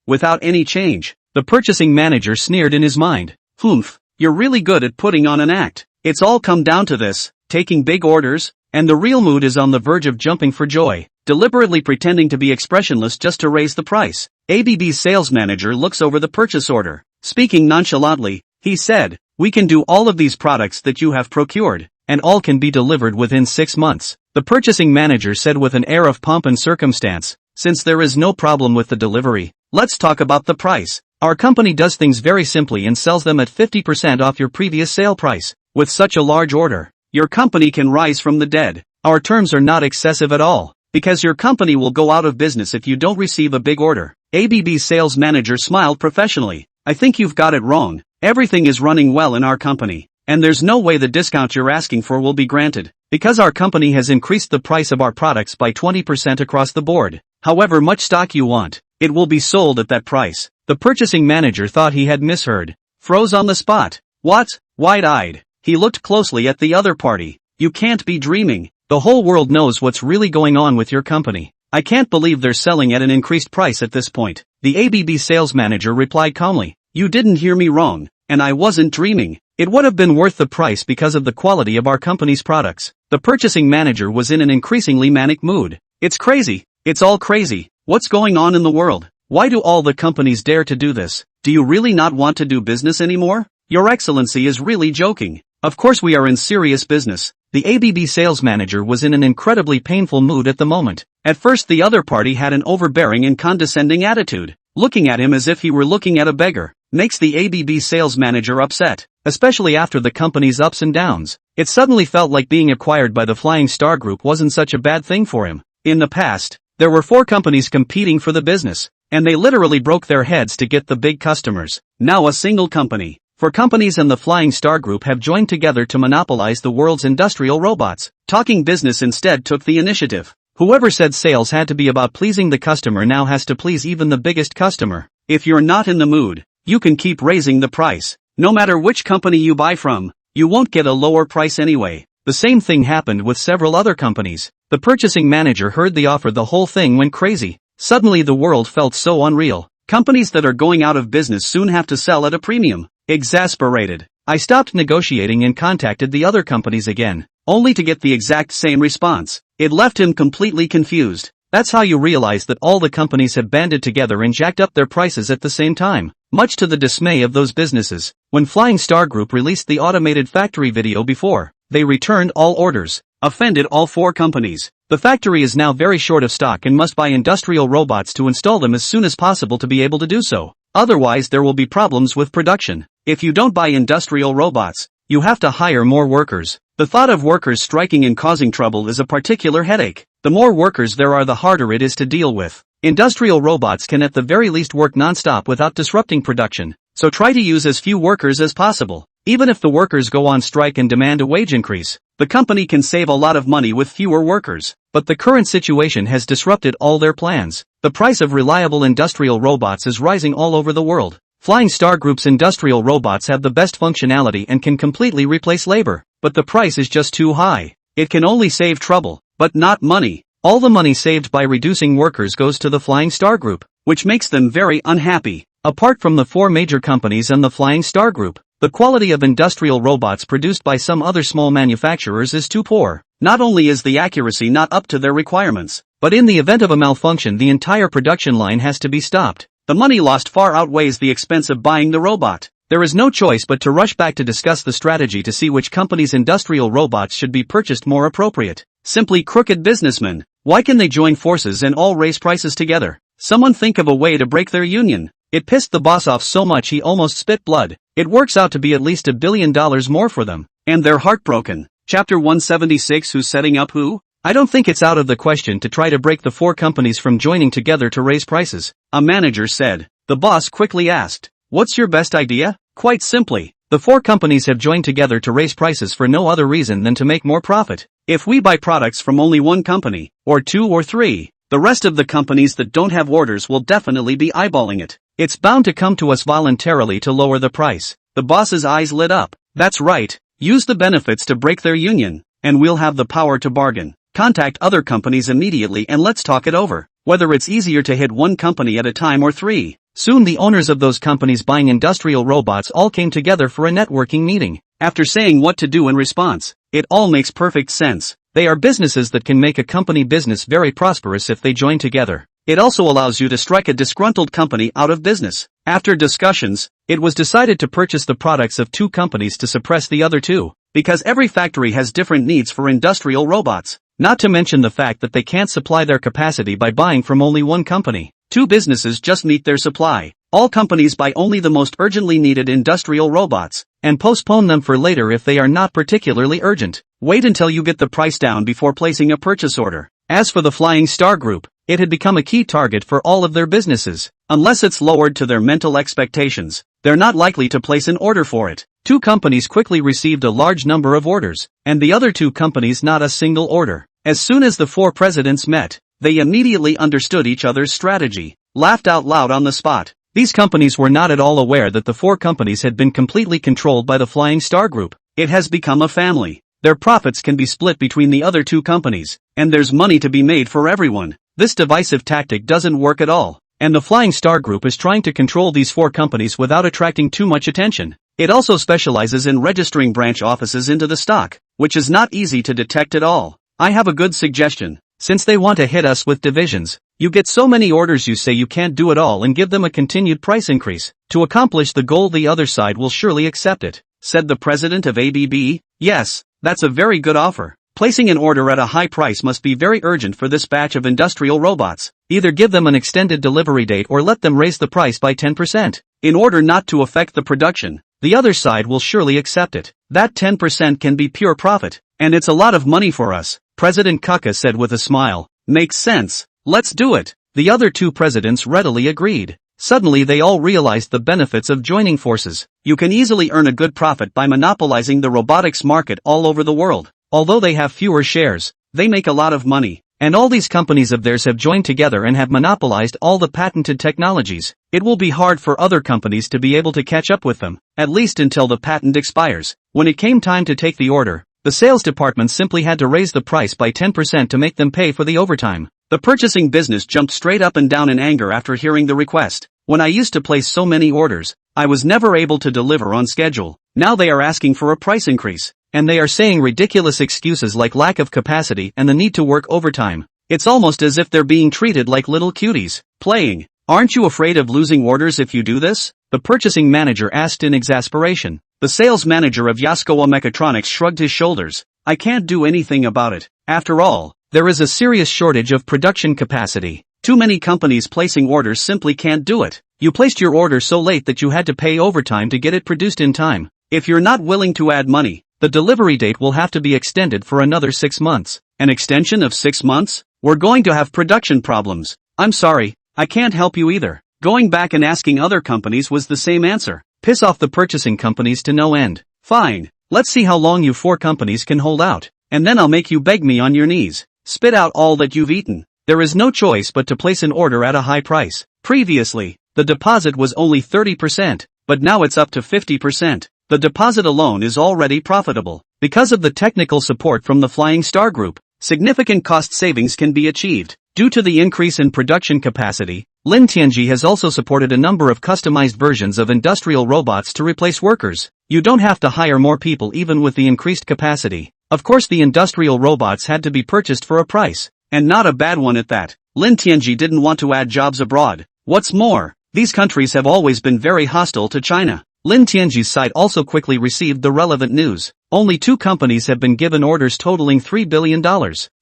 without any change. The purchasing manager sneered in his mind. Humph, you're really good at putting on an act. It's all come down to this, taking big orders, and the real mood is on the verge of jumping for joy, deliberately pretending to be expressionless just to raise the price. ABB's sales manager looks over the purchase order. Speaking nonchalantly, he said, "We can do all of these products that you have procured, and all can be delivered within 6 months. The purchasing manager said with an air of pomp and circumstance, "Since there is no problem with the delivery, let's talk about the price. Our company does things very simply and sells them at 50% off your previous sale price. With such a large order, your company can rise from the dead. Our terms are not excessive at all, because your company will go out of business if you don't receive a big order." ABB's sales manager smiled professionally. "I think you've got it wrong. Everything is running well in our company, and there's no way the discount you're asking for will be granted, because our company has increased the price of our products by 20% across the board. However much stock you want, it will be sold at that price." The purchasing manager thought he had misheard. Froze on the spot. What? Wide-eyed, he looked closely at the other party. "You can't be dreaming. The whole world knows what's really going on with your company. I can't believe they're selling at an increased price at this point." The ABB sales manager replied calmly. "You didn't hear me wrong, and I wasn't dreaming. It would have been worth the price because of the quality of our company's products." The purchasing manager was in an increasingly manic mood. "It's crazy. It's all crazy. What's going on in the world? Why do all the companies dare to do this? Do you really not want to do business anymore? Your Excellency is really joking. Of course we are in serious business." The ABB sales manager was in an incredibly painful mood at the moment. At first the other party had an overbearing and condescending attitude, looking at him as if he were looking at a beggar. Makes the ABB sales manager upset, especially after the company's ups and downs. It suddenly felt like being acquired by the Flying Star Group wasn't such a bad thing for him. In the past, there were 4 companies competing for the business, and they literally broke their heads to get the big customers. Now a single company, 4 companies and the Flying Star Group have joined together to monopolize the world's industrial robots. Talking Business instead took the initiative. Whoever said sales had to be about pleasing the customer now has to please even the biggest customer. If you're not in the mood, you can keep raising the price. No matter which company you buy from, you won't get a lower price anyway. The same thing happened with several other companies. The purchasing manager heard the offer. The whole thing went crazy. Suddenly the world felt so unreal. Companies that are going out of business soon have to sell at a premium. Exasperated, I stopped negotiating and contacted the other companies again, only to get the exact same response. It left him completely confused. That's how you realize that all the companies had banded together and jacked up their prices at the same time, much to the dismay of those businesses. When Flying Star Group released the automated factory video before, they returned all orders, offended all 4 companies. The factory is now very short of stock and must buy industrial robots to install them as soon as possible to be able to do so. Otherwise there will be problems with production. If you don't buy industrial robots, you have to hire more workers. The thought of workers striking and causing trouble is a particular headache. The more workers there are, the harder it is to deal with. Industrial robots can at the very least work non-stop without disrupting production, so try to use as few workers as possible. Even if the workers go on strike and demand a wage increase, the company can save a lot of money with fewer workers. But the current situation has disrupted all their plans. The price of reliable industrial robots is rising all over the world. Flying Star Group's industrial robots have the best functionality and can completely replace labor, but the price is just too high. It can only save trouble, but not money. All the money saved by reducing workers goes to the Flying Star Group, which makes them very unhappy. Apart from the 4 major companies and the Flying Star Group, the quality of industrial robots produced by some other small manufacturers is too poor. Not only is the accuracy not up to their requirements, but in the event of a malfunction the entire production line has to be stopped. The money lost far outweighs the expense of buying the robot. There is no choice but to rush back to discuss the strategy to see which company's industrial robots should be purchased more appropriate. Simply crooked businessmen. Why can they join forces and all raise prices together? Someone think of a way to break their union. It pissed the boss off so much he almost spit blood. It works out to be at least $1 billion more for them. And they're heartbroken. Chapter 176. Who's setting up who? I don't think it's out of the question to try to break the 4 companies from joining together to raise prices, a manager said. The boss quickly asked, "What's your best idea?" Quite simply, the four companies have joined together to raise prices for no other reason than to make more profit. If we buy products from only one company, or two or three, the rest of the companies that don't have orders will definitely be eyeballing it. It's bound to come to us voluntarily to lower the price. The boss's eyes lit up. That's right, use the benefits to break their union, and we'll have the power to bargain. Contact other companies immediately and let's talk it over, whether it's easier to hit one company at a time or three. Soon the owners of those companies buying industrial robots all came together for a networking meeting. After saying what to do in response, it all makes perfect sense. They are businesses that can make a company business very prosperous if they join together. It also allows you to strike a disgruntled company out of business. After discussions, it was decided to purchase the products of two companies to suppress the other two, because every factory has different needs for industrial robots. Not to mention the fact that they can't supply their capacity by buying from only one company. Two businesses just meet their supply. All companies buy only the most urgently needed industrial robots, and postpone them for later if they are not particularly urgent. Wait until you get the price down before placing a purchase order. As for the Flying Star Group, it had become a key target for all of their businesses. Unless it's lowered to their mental expectations, they're not likely to place an order for it. Two companies quickly received a large number of orders, and the other two companies not a single order. As soon as the four presidents met, they immediately understood each other's strategy, laughed out loud on the spot. These companies were not at all aware that the four companies had been completely controlled by the Flying Star Group. It has become a family. Their profits can be split between the other two companies, and there's money to be made for everyone. This divisive tactic doesn't work at all, and the Flying Star Group is trying to control these four companies without attracting too much attention. It also specializes in registering branch offices into the stock, which is not easy to detect at all. I have a good suggestion. Since they want to hit us with divisions, you get so many orders you say you can't do it all and give them a continued price increase. To accomplish the goal, the other side will surely accept it, said the president of ABB. Yes, that's a very good offer. Placing an order at a high price must be very urgent for this batch of industrial robots. Either give them an extended delivery date or let them raise the price by 10%. In order not to affect the production, the other side will surely accept it. That 10% can be pure profit, and it's a lot of money for us, President Kaka said with a smile. Makes sense. Let's do it. The other two presidents readily agreed. Suddenly they all realized the benefits of joining forces. You can easily earn a good profit by monopolizing the robotics market all over the world. Although they have fewer shares, they make a lot of money. And all these companies of theirs have joined together and have monopolized all the patented technologies. It will be hard for other companies to be able to catch up with them, at least until the patent expires. When it came time to take the order, the sales department simply had to raise the price by 10% to make them pay for the overtime. The purchasing business jumped straight up and down in anger after hearing the request. When I used to place so many orders, I was never able to deliver on schedule. Now they are asking for a price increase, and they are saying ridiculous excuses like lack of capacity and the need to work overtime. It's almost as if they're being treated like little cuties. Playing. Aren't you afraid of losing orders if you do this? The purchasing manager asked in exasperation. The sales manager of Yaskawa Mechatronics shrugged his shoulders. I can't do anything about it. After all, there is a serious shortage of production capacity. Too many companies placing orders simply can't do it. You placed your order so late that you had to pay overtime to get it produced in time. If you're not willing to add money, the delivery date will have to be extended for another 6 months. An extension of 6 months? We're going to have production problems. I'm sorry, I can't help you either. Going back and asking other companies was the same answer. Piss off the purchasing companies to no end. Fine, let's see how long you four companies can hold out, and then I'll make you beg me on your knees. Spit out all that you've eaten. There is no choice but to place an order at a high price. Previously, the deposit was only 30%, but now it's up to 50%. The deposit alone is already profitable. Because of the technical support from the Flying Star Group, significant cost savings can be achieved. Due to the increase in production capacity, Lin Tianji has also supported a number of customized versions of industrial robots to replace workers. You don't have to hire more people even with the increased capacity. Of course, the industrial robots had to be purchased for a price, and not a bad one at that. Lin Tianji didn't want to add jobs abroad. What's more, these countries have always been very hostile to China. Lin Tianji's site also quickly received the relevant news. Only 2 companies have been given orders totaling $3 billion.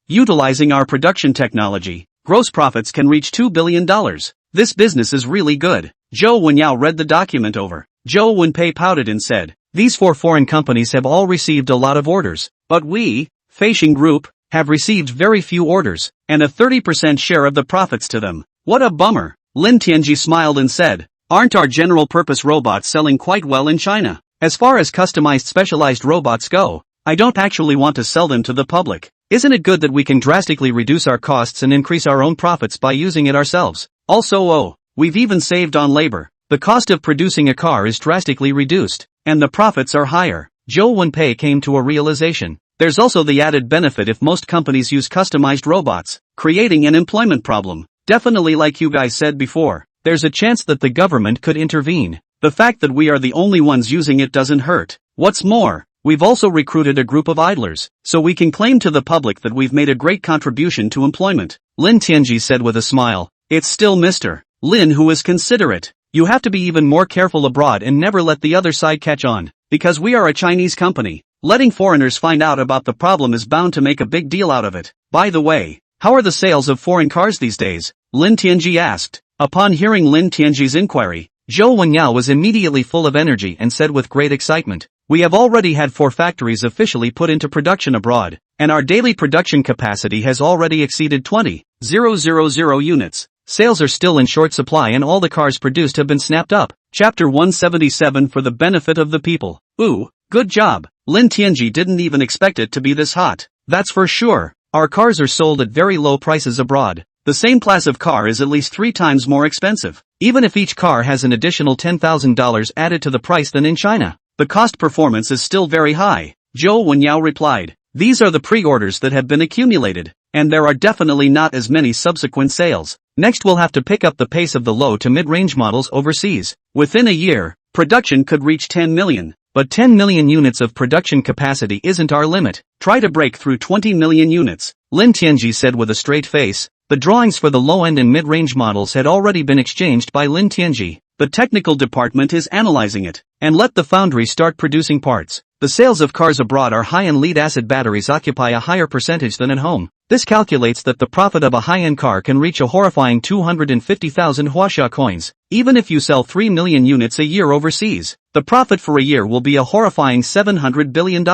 Utilizing our production technology, gross profits can reach $2 billion. This business is really good. Zhou Wenyao read the document over. Zhou Wenpei pouted and said, these 4 foreign companies have all received a lot of orders, but we, Feixing Group, have received very few orders, and a 30% share of the profits to them. What a bummer. Lin Tianji smiled and said, Aren't our general-purpose robots selling quite well in China? As far as customized specialized robots go, I don't actually want to sell them to the public. Isn't it good that we can drastically reduce our costs and increase our own profits by using it ourselves? Also, we've even saved on labor. The cost of producing a car is drastically reduced, and the profits are higher. Zhou Wenpei came to a realization. There's also the added benefit if most companies use customized robots, creating an employment problem. Definitely, like you guys said before, there's a chance that the government could intervene. The fact that we are the only ones using it doesn't hurt. What's more, we've also recruited a group of idlers, so we can claim to the public that we've made a great contribution to employment. Lin Tianji said with a smile. It's still Mr. Lin who is considerate. You have to be even more careful abroad and never let the other side catch on, because we are a Chinese company. Letting foreigners find out about the problem is bound to make a big deal out of it. By the way, how are the sales of foreign cars these days? Lin Tianji asked. Upon hearing Lin Tianji's inquiry, Zhou Wenyao was immediately full of energy and said with great excitement, we have already had 4 factories officially put into production abroad, and our daily production capacity has already exceeded 20,000 units. Sales are still in short supply and all the cars produced have been snapped up. Chapter 177 for the benefit of the people. Ooh, good job. Lin Tianji didn't even expect it to be this hot. That's for sure. Our cars are sold at very low prices abroad. The same class of car is at least 3 times more expensive. Even if each car has an additional $10,000 added to the price than in China, the cost performance is still very high. Zhou Wenyao replied. These are the pre-orders that have been accumulated, and there are definitely not as many subsequent sales. Next we'll have to pick up the pace of the low to mid-range models overseas. Within a year, production could reach 10 million. But 10 million units of production capacity isn't our limit. Try to break through 20 million units. Lin Tianji said with a straight face. The drawings for the low-end and mid-range models had already been exchanged by Lin Tianji. The technical department is analyzing it, and let the foundry start producing parts. The sales of cars abroad are high and lead-acid batteries occupy a higher percentage than at home. This calculates that the profit of a high-end car can reach a horrifying 250,000 huaxia coins. Even if you sell 3 million units a year overseas, the profit for a year will be a horrifying $700 billion.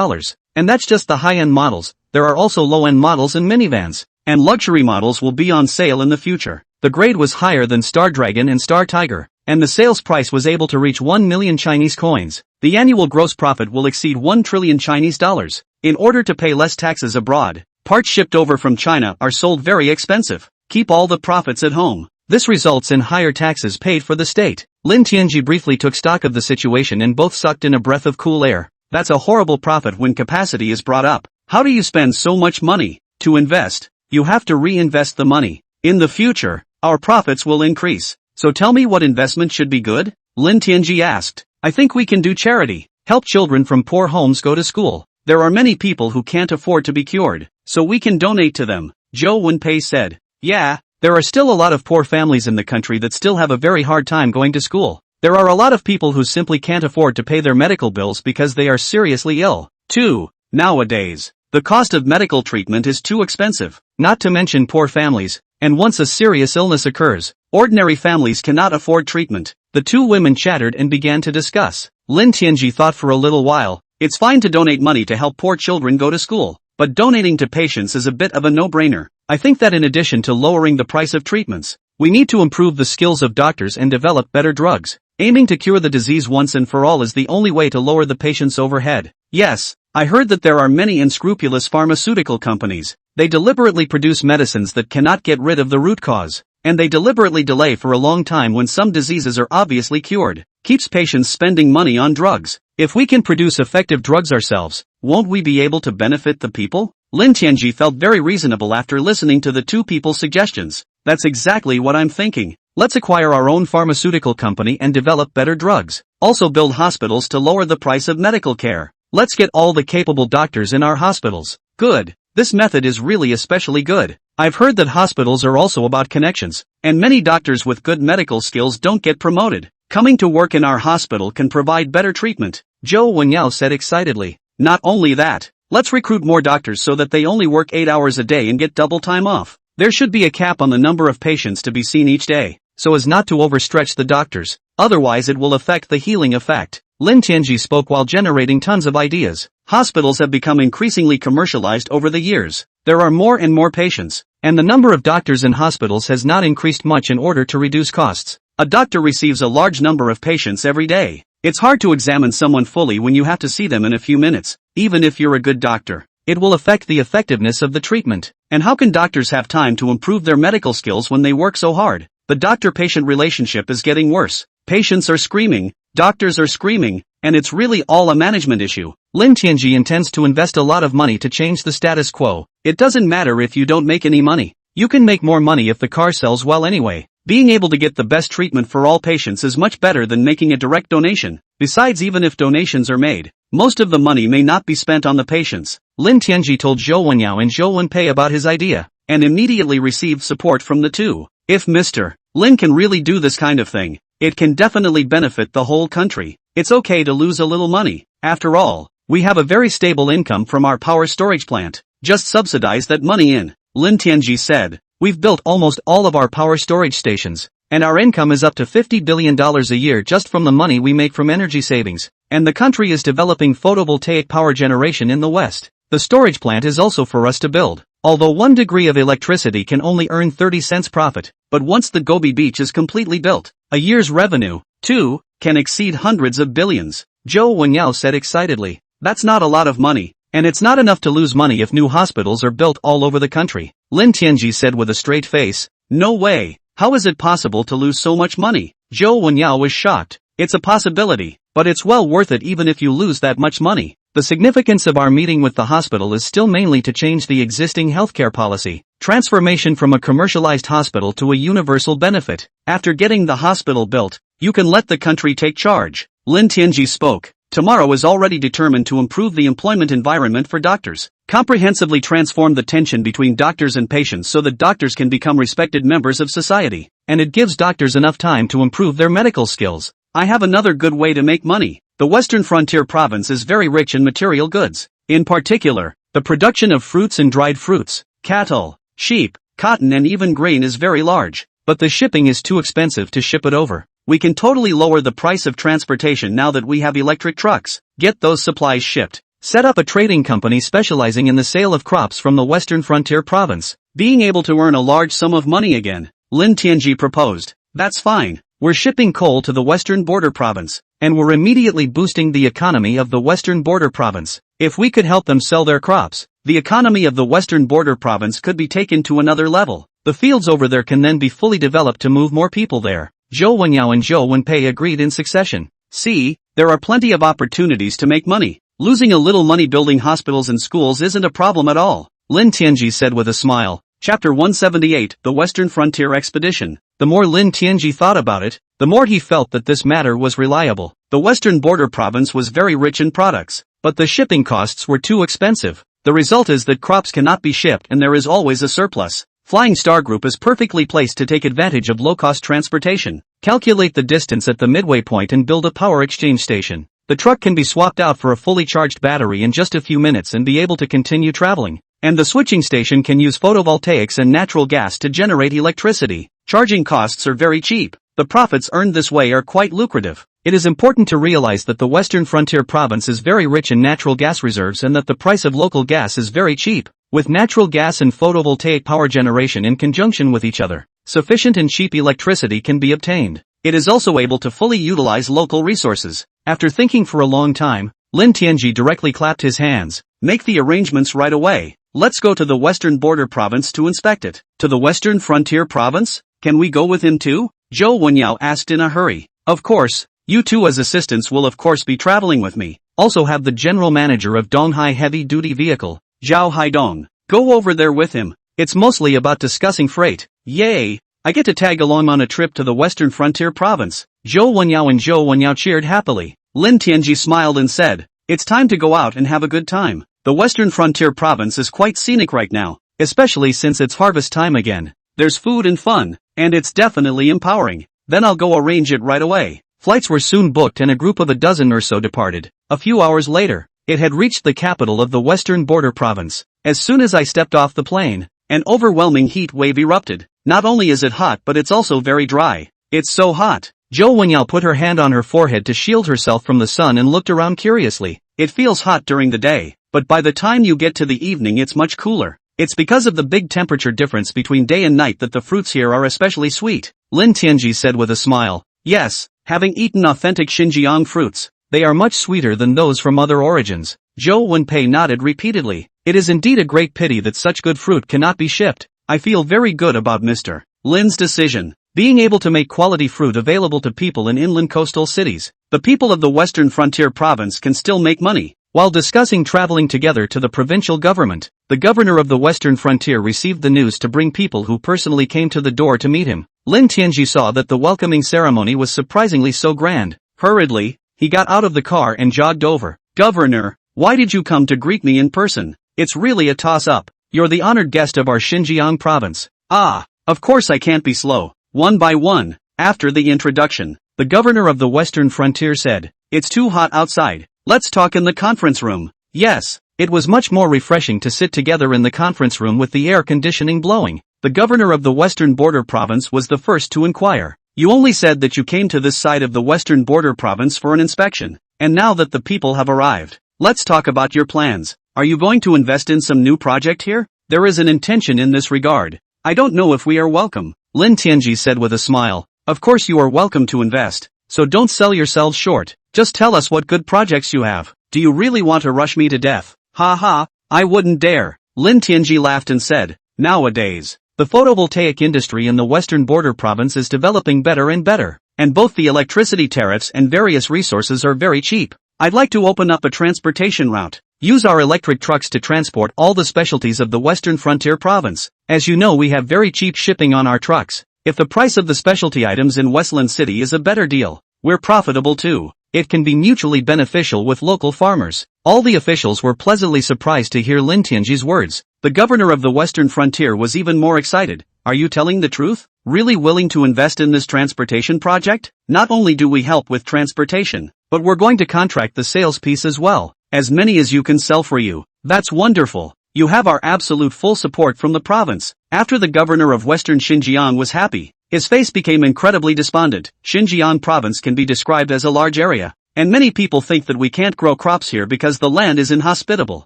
And that's just the high-end models. There are also low-end models and minivans. And luxury models will be on sale in the future. The grade was higher than Star Dragon and Star Tiger, and the sales price was able to reach 1 million Chinese coins. The annual gross profit will exceed 1 trillion Chinese dollars. In order to pay less taxes abroad, parts shipped over from China are sold very expensive. Keep all the profits at home. This results in higher taxes paid for the state. Lin Tianji briefly took stock of the situation and both sucked in a breath of cool air. That's a horrible profit when capacity is brought up. How do you spend so much money? To invest, you have to reinvest the money. In the future, our profits will increase. So tell me what investment should be good? Lin Tianji asked. I think we can do charity. Help children from poor homes go to school. There are many people who can't afford to be cured, so we can donate to them. Zhou Wenpei said. Yeah, there are still a lot of poor families in the country that still have a very hard time going to school. There are a lot of people who simply can't afford to pay their medical bills because they are seriously ill. 2. Nowadays, the cost of medical treatment is too expensive, not to mention poor families, and once a serious illness occurs, ordinary families cannot afford treatment. The 2 women chattered and began to discuss. Lin Tianji thought for a little while. It's fine to donate money to help poor children go to school, but donating to patients is a bit of a no-brainer. I think that in addition to lowering the price of treatments, we need to improve the skills of doctors and develop better drugs. Aiming to cure the disease once and for all is the only way to lower the patient's overhead. Yes, I heard that there are many unscrupulous pharmaceutical companies. They deliberately produce medicines that cannot get rid of the root cause, and they deliberately delay for a long time when some diseases are obviously cured. Keeps patients spending money on drugs. If we can produce effective drugs ourselves, won't we be able to benefit the people? Lin Tianji felt very reasonable after listening to the 2 people's suggestions. That's exactly what I'm thinking. Let's acquire our own pharmaceutical company and develop better drugs. Also build hospitals to lower the price of medical care. Let's get all the capable doctors in our hospitals. Good. This method is really especially good. I've heard that hospitals are also about connections, and many doctors with good medical skills don't get promoted. Coming to work in our hospital can provide better treatment, Zhou Wenyao said excitedly. Not only that, let's recruit more doctors so that they only work 8 hours a day and get double time off. There should be a cap on the number of patients to be seen each day, so as not to overstretch the doctors. Otherwise it will affect the healing effect. Lin Tianji spoke while generating tons of ideas. Hospitals have become increasingly commercialized over the years. There are more and more patients, and the number of doctors in hospitals has not increased much in order to reduce costs. A doctor receives a large number of patients every day. It's hard to examine someone fully when you have to see them in a few minutes, even if you're a good doctor. It will affect the effectiveness of the treatment. And how can doctors have time to improve their medical skills when they work so hard? The doctor-patient relationship is getting worse. Patients are screaming, doctors are screaming, and it's really all a management issue. Lin Tianji intends to invest a lot of money to change the status quo. It doesn't matter if you don't make any money. You can make more money if the car sells well anyway. Being able to get the best treatment for all patients is much better than making a direct donation. Besides, even if donations are made, most of the money may not be spent on the patients. Lin Tianji told Zhou Wenyao and Zhou Wenpei about his idea, and immediately received support from the two. If Mr. Lin can really do this kind of thing, it can definitely benefit the whole country. It's okay to lose a little money. After all, we have a very stable income from our power storage plant. Just subsidize that money in. Lin Tianji said. We've built almost all of our power storage stations, and our income is up to $50 billion a year just from the money we make from energy savings, and the country is developing photovoltaic power generation in the West. The storage plant is also for us to build. Although 1 degree of electricity can only earn 30 cents profit, but once the Gobi Beach is completely built, a year's revenue, too, can exceed hundreds of billions. Zhou Wenyao said excitedly. That's not a lot of money. And it's not enough to lose money if new hospitals are built all over the country. Lin Tianji said with a straight face. No way. How is it possible to lose so much money? Zhou Wenyao was shocked. It's a possibility, but it's well worth it even if you lose that much money. The significance of our meeting with the hospital is still mainly to change the existing healthcare policy. Transformation from a commercialized hospital to a universal benefit. After getting the hospital built, you can let the country take charge. Lin Tianji spoke. Tomorrow is already determined to improve the employment environment for doctors, comprehensively transform the tension between doctors and patients so that doctors can become respected members of society, and it gives doctors enough time to improve their medical skills. I have another good way to make money. The Western Frontier Province is very rich in material goods. In particular, the production of fruits and dried fruits, cattle, sheep, cotton and even grain is very large, but the shipping is too expensive to ship it over. We can totally lower the price of transportation now that we have electric trucks. Get those supplies shipped. Set up a trading company specializing in the sale of crops from the Western Frontier Province. Being able to earn a large sum of money again. Lin Tianji proposed. That's fine. We're shipping coal to the Western Border Province, and we're immediately boosting the economy of the Western Border Province. If we could help them sell their crops, the economy of the Western Border Province could be taken to another level. The fields over there can then be fully developed to move more people there. Zhou Wenyao and Zhou Wenpei agreed in succession. See, there are plenty of opportunities to make money. Losing a little money building hospitals and schools isn't a problem at all. Lin Tianji said with a smile. Chapter 178, The Western Frontier Expedition. The more Lin Tianji thought about it, the more he felt that this matter was reliable. The Western Border Province was very rich in products, but the shipping costs were too expensive. The result is that crops cannot be shipped and there is always a surplus. Flying Star Group is perfectly placed to take advantage of low-cost transportation. Calculate the distance at the midway point and build a power exchange station. The truck can be swapped out for a fully charged battery in just a few minutes and be able to continue traveling. And the switching station can use photovoltaics and natural gas to generate electricity. Charging costs are very cheap. The profits earned this way are quite lucrative. It is important to realize that the Western Frontier Province is very rich in natural gas reserves and that the price of local gas is very cheap. With natural gas and photovoltaic power generation in conjunction with each other, sufficient and cheap electricity can be obtained. It is also able to fully utilize local resources. After thinking for a long time, Lin Tianji directly clapped his hands. Make the arrangements right away. Let's go to the Western Border Province to inspect it. To the Western Frontier Province? Can we go with him too? Zhou Wenyao asked in a hurry. Of course. You two as assistants will of course be traveling with me. Also have the general manager of Donghai Heavy Duty Vehicle, Zhao Haidong. Go over there with him. It's mostly about discussing freight. Yay! I get to tag along on a trip to the Western Frontier Province. Zhou Wenyao and Zhou Wenyao cheered happily. Lin Tianji smiled and said, it's time to go out and have a good time. The Western Frontier Province is quite scenic right now, especially since it's harvest time again. There's food and fun, and it's definitely empowering. Then I'll go arrange it right away. Flights were soon booked and a group of a dozen or so departed. A few hours later, it had reached the capital of the Western Border Province. As soon as I stepped off the plane, an overwhelming heat wave erupted. Not only is it hot but it's also very dry. It's so hot. Zhou Wenyao put her hand on her forehead to shield herself from the sun and looked around curiously. It feels hot during the day, but by the time you get to the evening it's much cooler. It's because of the big temperature difference between day and night that the fruits here are especially sweet, Lin Tianji said with a smile. Yes, having eaten authentic Xinjiang fruits, they are much sweeter than those from other origins. Zhou Wenpei nodded repeatedly. It is indeed a great pity that such good fruit cannot be shipped. I feel very good about Mr. Lin's decision. Being able to make quality fruit available to people in inland coastal cities, the people of the Western Frontier Province can still make money. While discussing traveling together to the provincial government, the governor of the Western Frontier received the news to bring people who personally came to the door to meet him. Lin Tianji saw that the welcoming ceremony was surprisingly so grand. Hurriedly, he got out of the car and jogged over. Governor, why did you come to greet me in person? It's really a toss-up. You're the honored guest of our Xinjiang province. Ah, of course I can't be slow. One by one, after the introduction, the governor of the Western Frontier said, "It's too hot outside. Let's talk in the conference room." Yes, it was much more refreshing to sit together in the conference room with the air conditioning blowing. The governor of the Western Border Province was the first to inquire. You only said that you came to this side of the Western Border Province for an inspection, and now that the people have arrived, let's talk about your plans. Are you going to invest in some new project here? There is an intention in this regard. I don't know if we are welcome, Lin Tianji said with a smile. Of course you are welcome to invest, so don't sell yourselves short. Just tell us what good projects you have. Do you really want to rush me to death? Ha ha, I wouldn't dare. Lin Tianji laughed and said, nowadays, the photovoltaic industry in the Western Border Province is developing better and better, and both the electricity tariffs and various resources are very cheap. I'd like to open up a transportation route. Use our electric trucks to transport all the specialties of the Western Frontier Province. As you know, we have very cheap shipping on our trucks. If the price of the specialty items in Westland City is a better deal, we're profitable too. It can be mutually beneficial with local farmers. All the officials were pleasantly surprised to hear Lin Tianji's words. The governor of the Western Frontier was even more excited. Are you telling the truth? Really willing to invest in this transportation project? Not only do we help with transportation, but we're going to contract the sales piece as well. As many as you can sell for you. That's wonderful. You have our absolute full support from the province. After the governor of Western Xinjiang was happy, his face became incredibly despondent. Xinjiang province can be described as a large area, and many people think that we can't grow crops here because the land is inhospitable.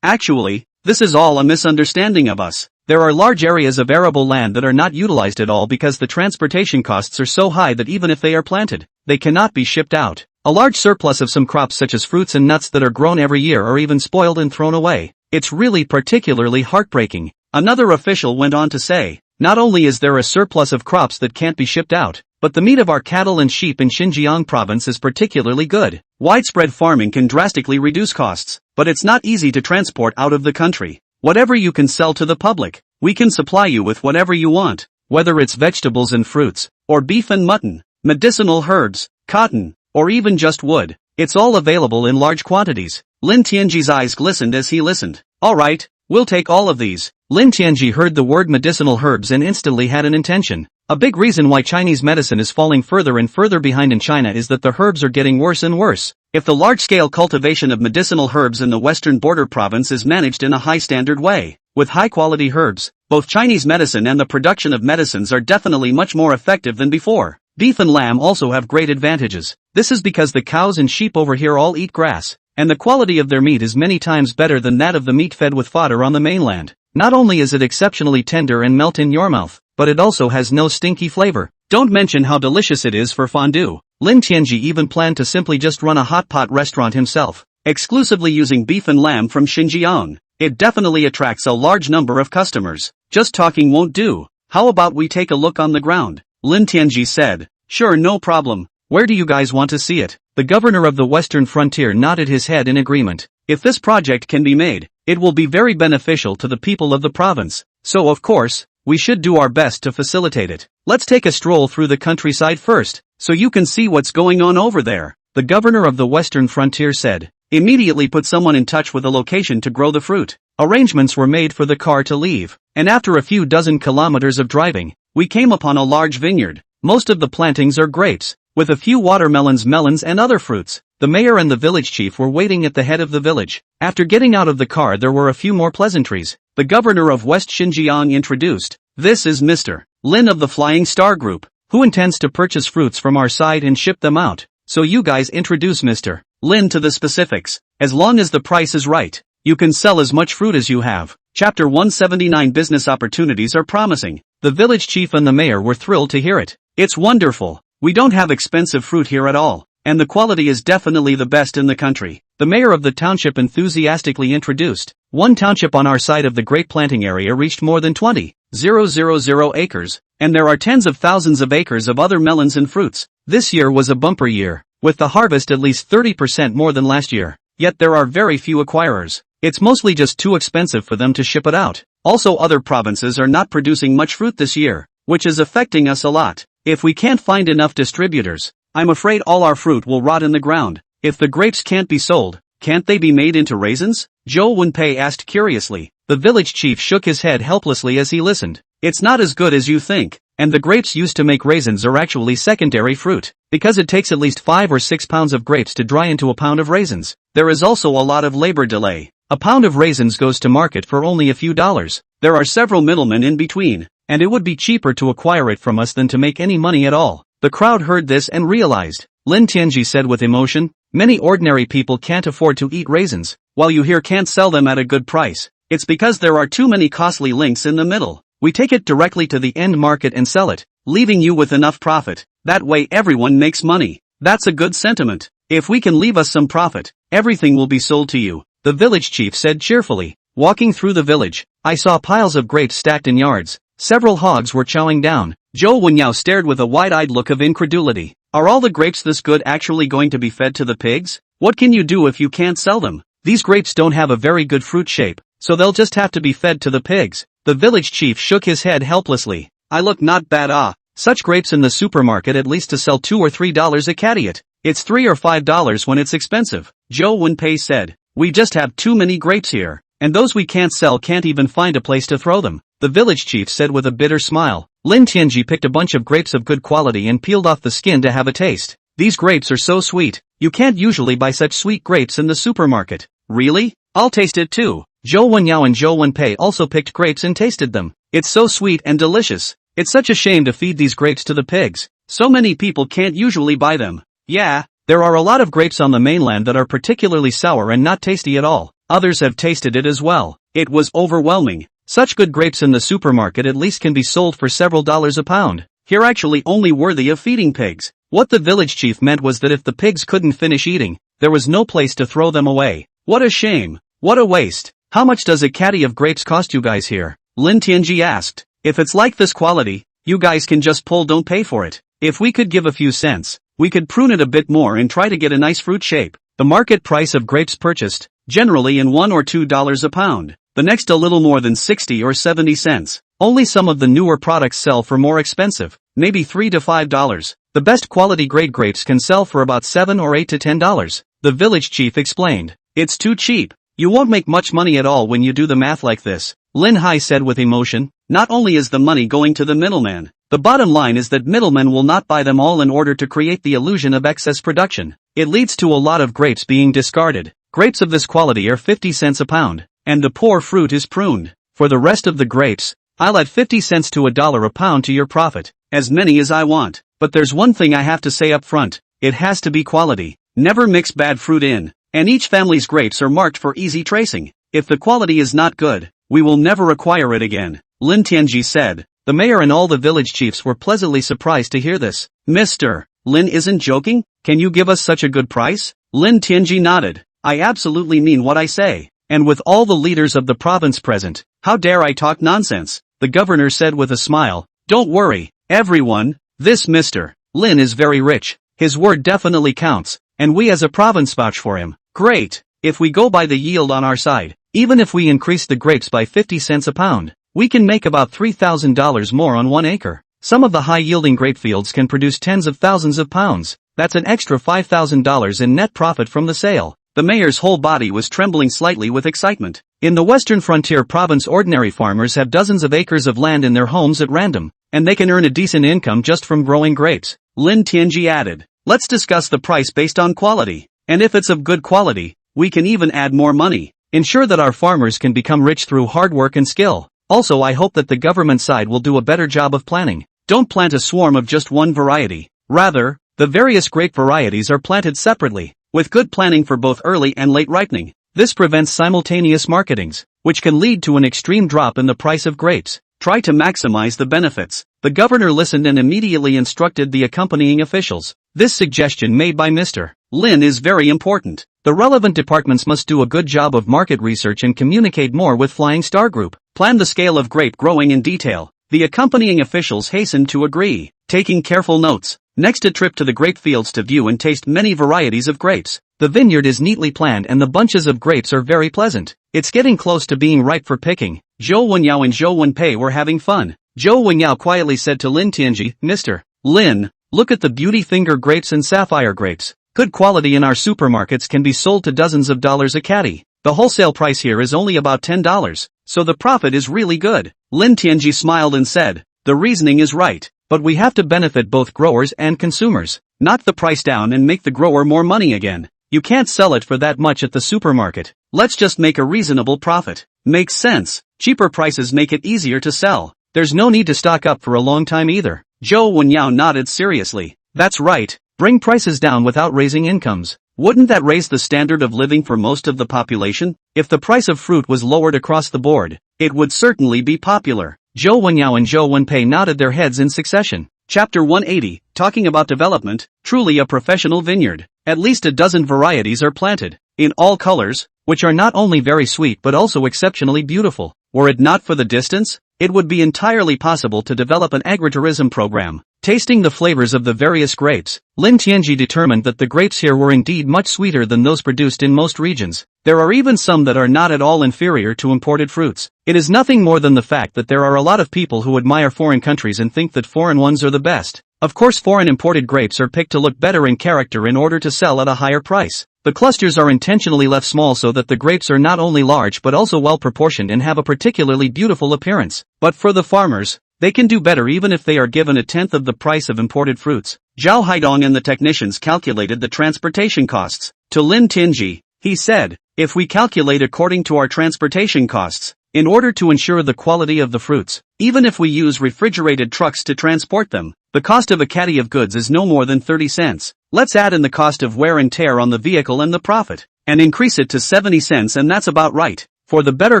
Actually, this is all a misunderstanding of us. There are large areas of arable land that are not utilized at all because the transportation costs are so high that even if they are planted, they cannot be shipped out. A large surplus of some crops such as fruits and nuts that are grown every year are even spoiled and thrown away. It's really particularly heartbreaking. Another official went on to say, not only is there a surplus of crops that can't be shipped out, but the meat of our cattle and sheep in Xinjiang province is particularly good. Widespread farming can drastically reduce costs, but it's not easy to transport out of the country. Whatever you can sell to the public, we can supply you with whatever you want, whether it's vegetables and fruits, or beef and mutton, medicinal herbs, cotton, or even just wood. It's all available in large quantities. Lin Tianji's eyes glistened as he listened. All right, we'll take all of these. Lin Tianji heard the word medicinal herbs and instantly had an intention. A big reason why Chinese medicine is falling further and further behind in China is that the herbs are getting worse and worse. If the large-scale cultivation of medicinal herbs in the Western Border Province is managed in a high-standard way, with high-quality herbs, both Chinese medicine and the production of medicines are definitely much more effective than before. Beef and lamb also have great advantages. This is because the cows and sheep over here all eat grass, and the quality of their meat is many times better than that of the meat fed with fodder on the mainland. Not only is it exceptionally tender and melt in your mouth, but it also has no stinky flavor. Don't mention how delicious it is for fondue. Lin Tianji even planned to simply just run a hot pot restaurant himself, exclusively using beef and lamb from Xinjiang. It definitely attracts a large number of customers. Just talking won't do. How about we take a look on the ground? Lin Tianji said. Sure, no problem. Where do you guys want to see it? The governor of the Western Frontier nodded his head in agreement. If this project can be made, it will be very beneficial to the people of the province. So of course, we should do our best to facilitate it. Let's take a stroll through the countryside first, so you can see what's going on over there, the governor of the Western Frontier said. Immediately put someone in touch with a location to grow the fruit. Arrangements were made for the car to leave, and after a few dozen kilometers of driving, we came upon a large vineyard. Most of the plantings are grapes, with a few watermelons, melons and other fruits. The mayor and the village chief were waiting at the head of the village. After getting out of the car there were a few more pleasantries. The governor of West Xinjiang introduced, this is Mr. Lin of the Flying Star Group, who intends to purchase fruits from our side and ship them out. So you guys introduce Mr. Lin to the specifics. As long as the price is right, You can sell as much fruit as you have. Chapter 179 Business opportunities are promising. The village chief and the mayor were thrilled to hear it. It's wonderful. We don't have expensive fruit here at all, and the quality is definitely the best in the country. The mayor of the township enthusiastically introduced. One township on our side of the grape planting area reached more than 20,000 acres, and there are tens of thousands of acres of other melons and fruits. This year was a bumper year, with the harvest at least 30% more than last year. Yet there are very few acquirers. It's mostly just too expensive for them to ship it out. Also, other provinces are not producing much fruit this year, which is affecting us a lot. If we can't find enough distributors, I'm afraid all our fruit will rot in the ground. If the grapes can't be sold, can't they be made into raisins? Zhou Wenpei asked curiously. The village chief shook his head helplessly as he listened. It's not as good as you think, and the grapes used to make raisins are actually secondary fruit, because it takes at least 5 or 6 pounds of grapes to dry into a pound of raisins. There is also a lot of labor delay. A pound of raisins goes to market for only a few dollars. There are several middlemen in between, and it would be cheaper to acquire it from us than to make any money at all. The crowd heard this and realized. Lin Tianji said with emotion, many ordinary people can't afford to eat raisins, while you here can't sell them at a good price. It's because there are too many costly links in the middle. We take it directly to the end market and sell it, leaving you with enough profit. That way everyone makes money. That's a good sentiment. If we can leave us some profit, everything will be sold to you, the village chief said cheerfully. Walking through the village, I saw piles of grapes stacked in yards. Several hogs were chowing down. Zhou Wenyao stared with a wide-eyed look of incredulity. Are all the grapes this good actually going to be fed to the pigs? What can you do if you can't sell them? These grapes don't have a very good fruit shape, so they'll just have to be fed to the pigs. The village chief shook his head helplessly. I look not bad. Such grapes in the supermarket at least to sell $2 or $3 a caveat. It's $3 or $5 when it's expensive. Zhou Wenpei said. We just have too many grapes here, and those we can't sell can't even find a place to throw them, the village chief said with a bitter smile. Lin Tianji picked a bunch of grapes of good quality and peeled off the skin to have a taste. These grapes are so sweet. You can't usually buy such sweet grapes in the supermarket. Really? I'll taste it too. Zhou Wenyao and Zhou Wenpei also picked grapes and tasted them. It's so sweet and delicious. It's such a shame to feed these grapes to the pigs. So many people can't usually buy them. Yeah, there are a lot of grapes on the mainland that are particularly sour and not tasty at all. Others have tasted it as well. It was overwhelming. Such good grapes in the supermarket at least can be sold for several dollars a pound. Here actually only worthy of feeding pigs. What the village chief meant was that if the pigs couldn't finish eating, there was no place to throw them away. What a shame. What a waste. How much does a caddy of grapes cost you guys here? Lin Tianji asked. If it's like this quality, you guys can just don't pay for it. If we could give a few cents, we could prune it a bit more and try to get a nice fruit shape. The market price of grapes purchased, generally in $1 or $2 a pound. The next a little more than 60 or 70 cents. Only some of the newer products sell for more expensive, maybe $3 to $5. The best quality grade grapes can sell for about $7 or $8 to $10. The village chief explained. It's too cheap. You won't make much money at all when you do the math like this. Lin Hai said with emotion. Not only is the money going to the middleman, the bottom line is that middlemen will not buy them all in order to create the illusion of excess production. It leads to a lot of grapes being discarded. Grapes of this quality are 50 cents a pound, and the poor fruit is pruned. For the rest of the grapes, I'll add 50 cents to $1 a pound to your profit, as many as I want. But there's one thing I have to say up front. It has to be quality. Never mix bad fruit in. And each family's grapes are marked for easy tracing. If the quality is not good, we will never acquire it again, Lin Tianji said. The mayor and all the village chiefs were pleasantly surprised to hear this. Mr. Lin isn't joking? Can you give us such a good price? Lin Tianji nodded. I absolutely mean what I say. And with all the leaders of the province present, how dare I talk nonsense? The governor said with a smile. Don't worry, everyone, this Mr. Lin is very rich. His word definitely counts, and we as a province vouch for him. Great. If we go by the yield on our side, even if we increase the grapes by 50 cents a pound, we can make about $3,000 more on 1 acre. Some of the high-yielding grape fields can produce tens of thousands of pounds. That's an extra $5,000 in net profit from the sale. The mayor's whole body was trembling slightly with excitement. In the western frontier province, ordinary farmers have dozens of acres of land in their homes at random, and they can earn a decent income just from growing grapes. Lin Tianji added. Let's discuss the price based on quality. And if it's of good quality, we can even add more money. Ensure that our farmers can become rich through hard work and skill. Also, I hope that the government side will do a better job of planning. Don't plant a swarm of just one variety. Rather, the various grape varieties are planted separately, with good planning for both early and late ripening. This prevents simultaneous marketings, which can lead to an extreme drop in the price of grapes. Try to maximize the benefits. The governor listened and immediately instructed the accompanying officials. This suggestion made by Mr. Lin is very important. The relevant departments must do a good job of market research and communicate more with Flying Star Group. Plan the scale of grape growing in detail. The accompanying officials hastened to agree, taking careful notes. Next, a trip to the grape fields to view and taste many varieties of grapes. The vineyard is neatly planned and the bunches of grapes are very pleasant. It's getting close to being ripe for picking. Zhou Wenyao and Zhou Wenpei were having fun. Zhou Wenyao quietly said to Lin Tianji, Mr. Lin, look at the beauty finger grapes and sapphire grapes. Good quality in our supermarkets can be sold to dozens of dollars a caddy. The wholesale price here is only about $10, so the profit is really good. Lin Tianji smiled and said, the reasoning is right, but we have to benefit both growers and consumers. Knock the price down and make the grower more money again. You can't sell it for that much at the supermarket. Let's just make a reasonable profit. Makes sense. Cheaper prices make it easier to sell. There's no need to stock up for a long time either. Zhou Wenyao nodded seriously. That's right. Bring prices down without raising incomes. Wouldn't that raise the standard of living for most of the population? If the price of fruit was lowered across the board, it would certainly be popular. Zhou Wenyao and Zhou Wenpei nodded their heads in succession. Chapter 180, talking about development, truly a professional vineyard. At least a dozen varieties are planted, in all colors, which are not only very sweet but also exceptionally beautiful. Were it not for the distance, it would be entirely possible to develop an agritourism program. Tasting the flavors of the various grapes, Lin Tianji determined that the grapes here were indeed much sweeter than those produced in most regions. There are even some that are not at all inferior to imported fruits. It is nothing more than the fact that there are a lot of people who admire foreign countries and think that foreign ones are the best. Of course, foreign imported grapes are picked to look better in character in order to sell at a higher price. The clusters are intentionally left small so that the grapes are not only large but also well proportioned and have a particularly beautiful appearance. But for the farmers, they can do better even if they are given a tenth of the price of imported fruits. Zhao Haidong and the technicians calculated the transportation costs. To Lin Tianji, he said, if we calculate according to our transportation costs, in order to ensure the quality of the fruits, even if we use refrigerated trucks to transport them, the cost of a caddy of goods is no more than 30 cents. Let's add in the cost of wear and tear on the vehicle and the profit, and increase it to 70 cents, and that's about right. For the better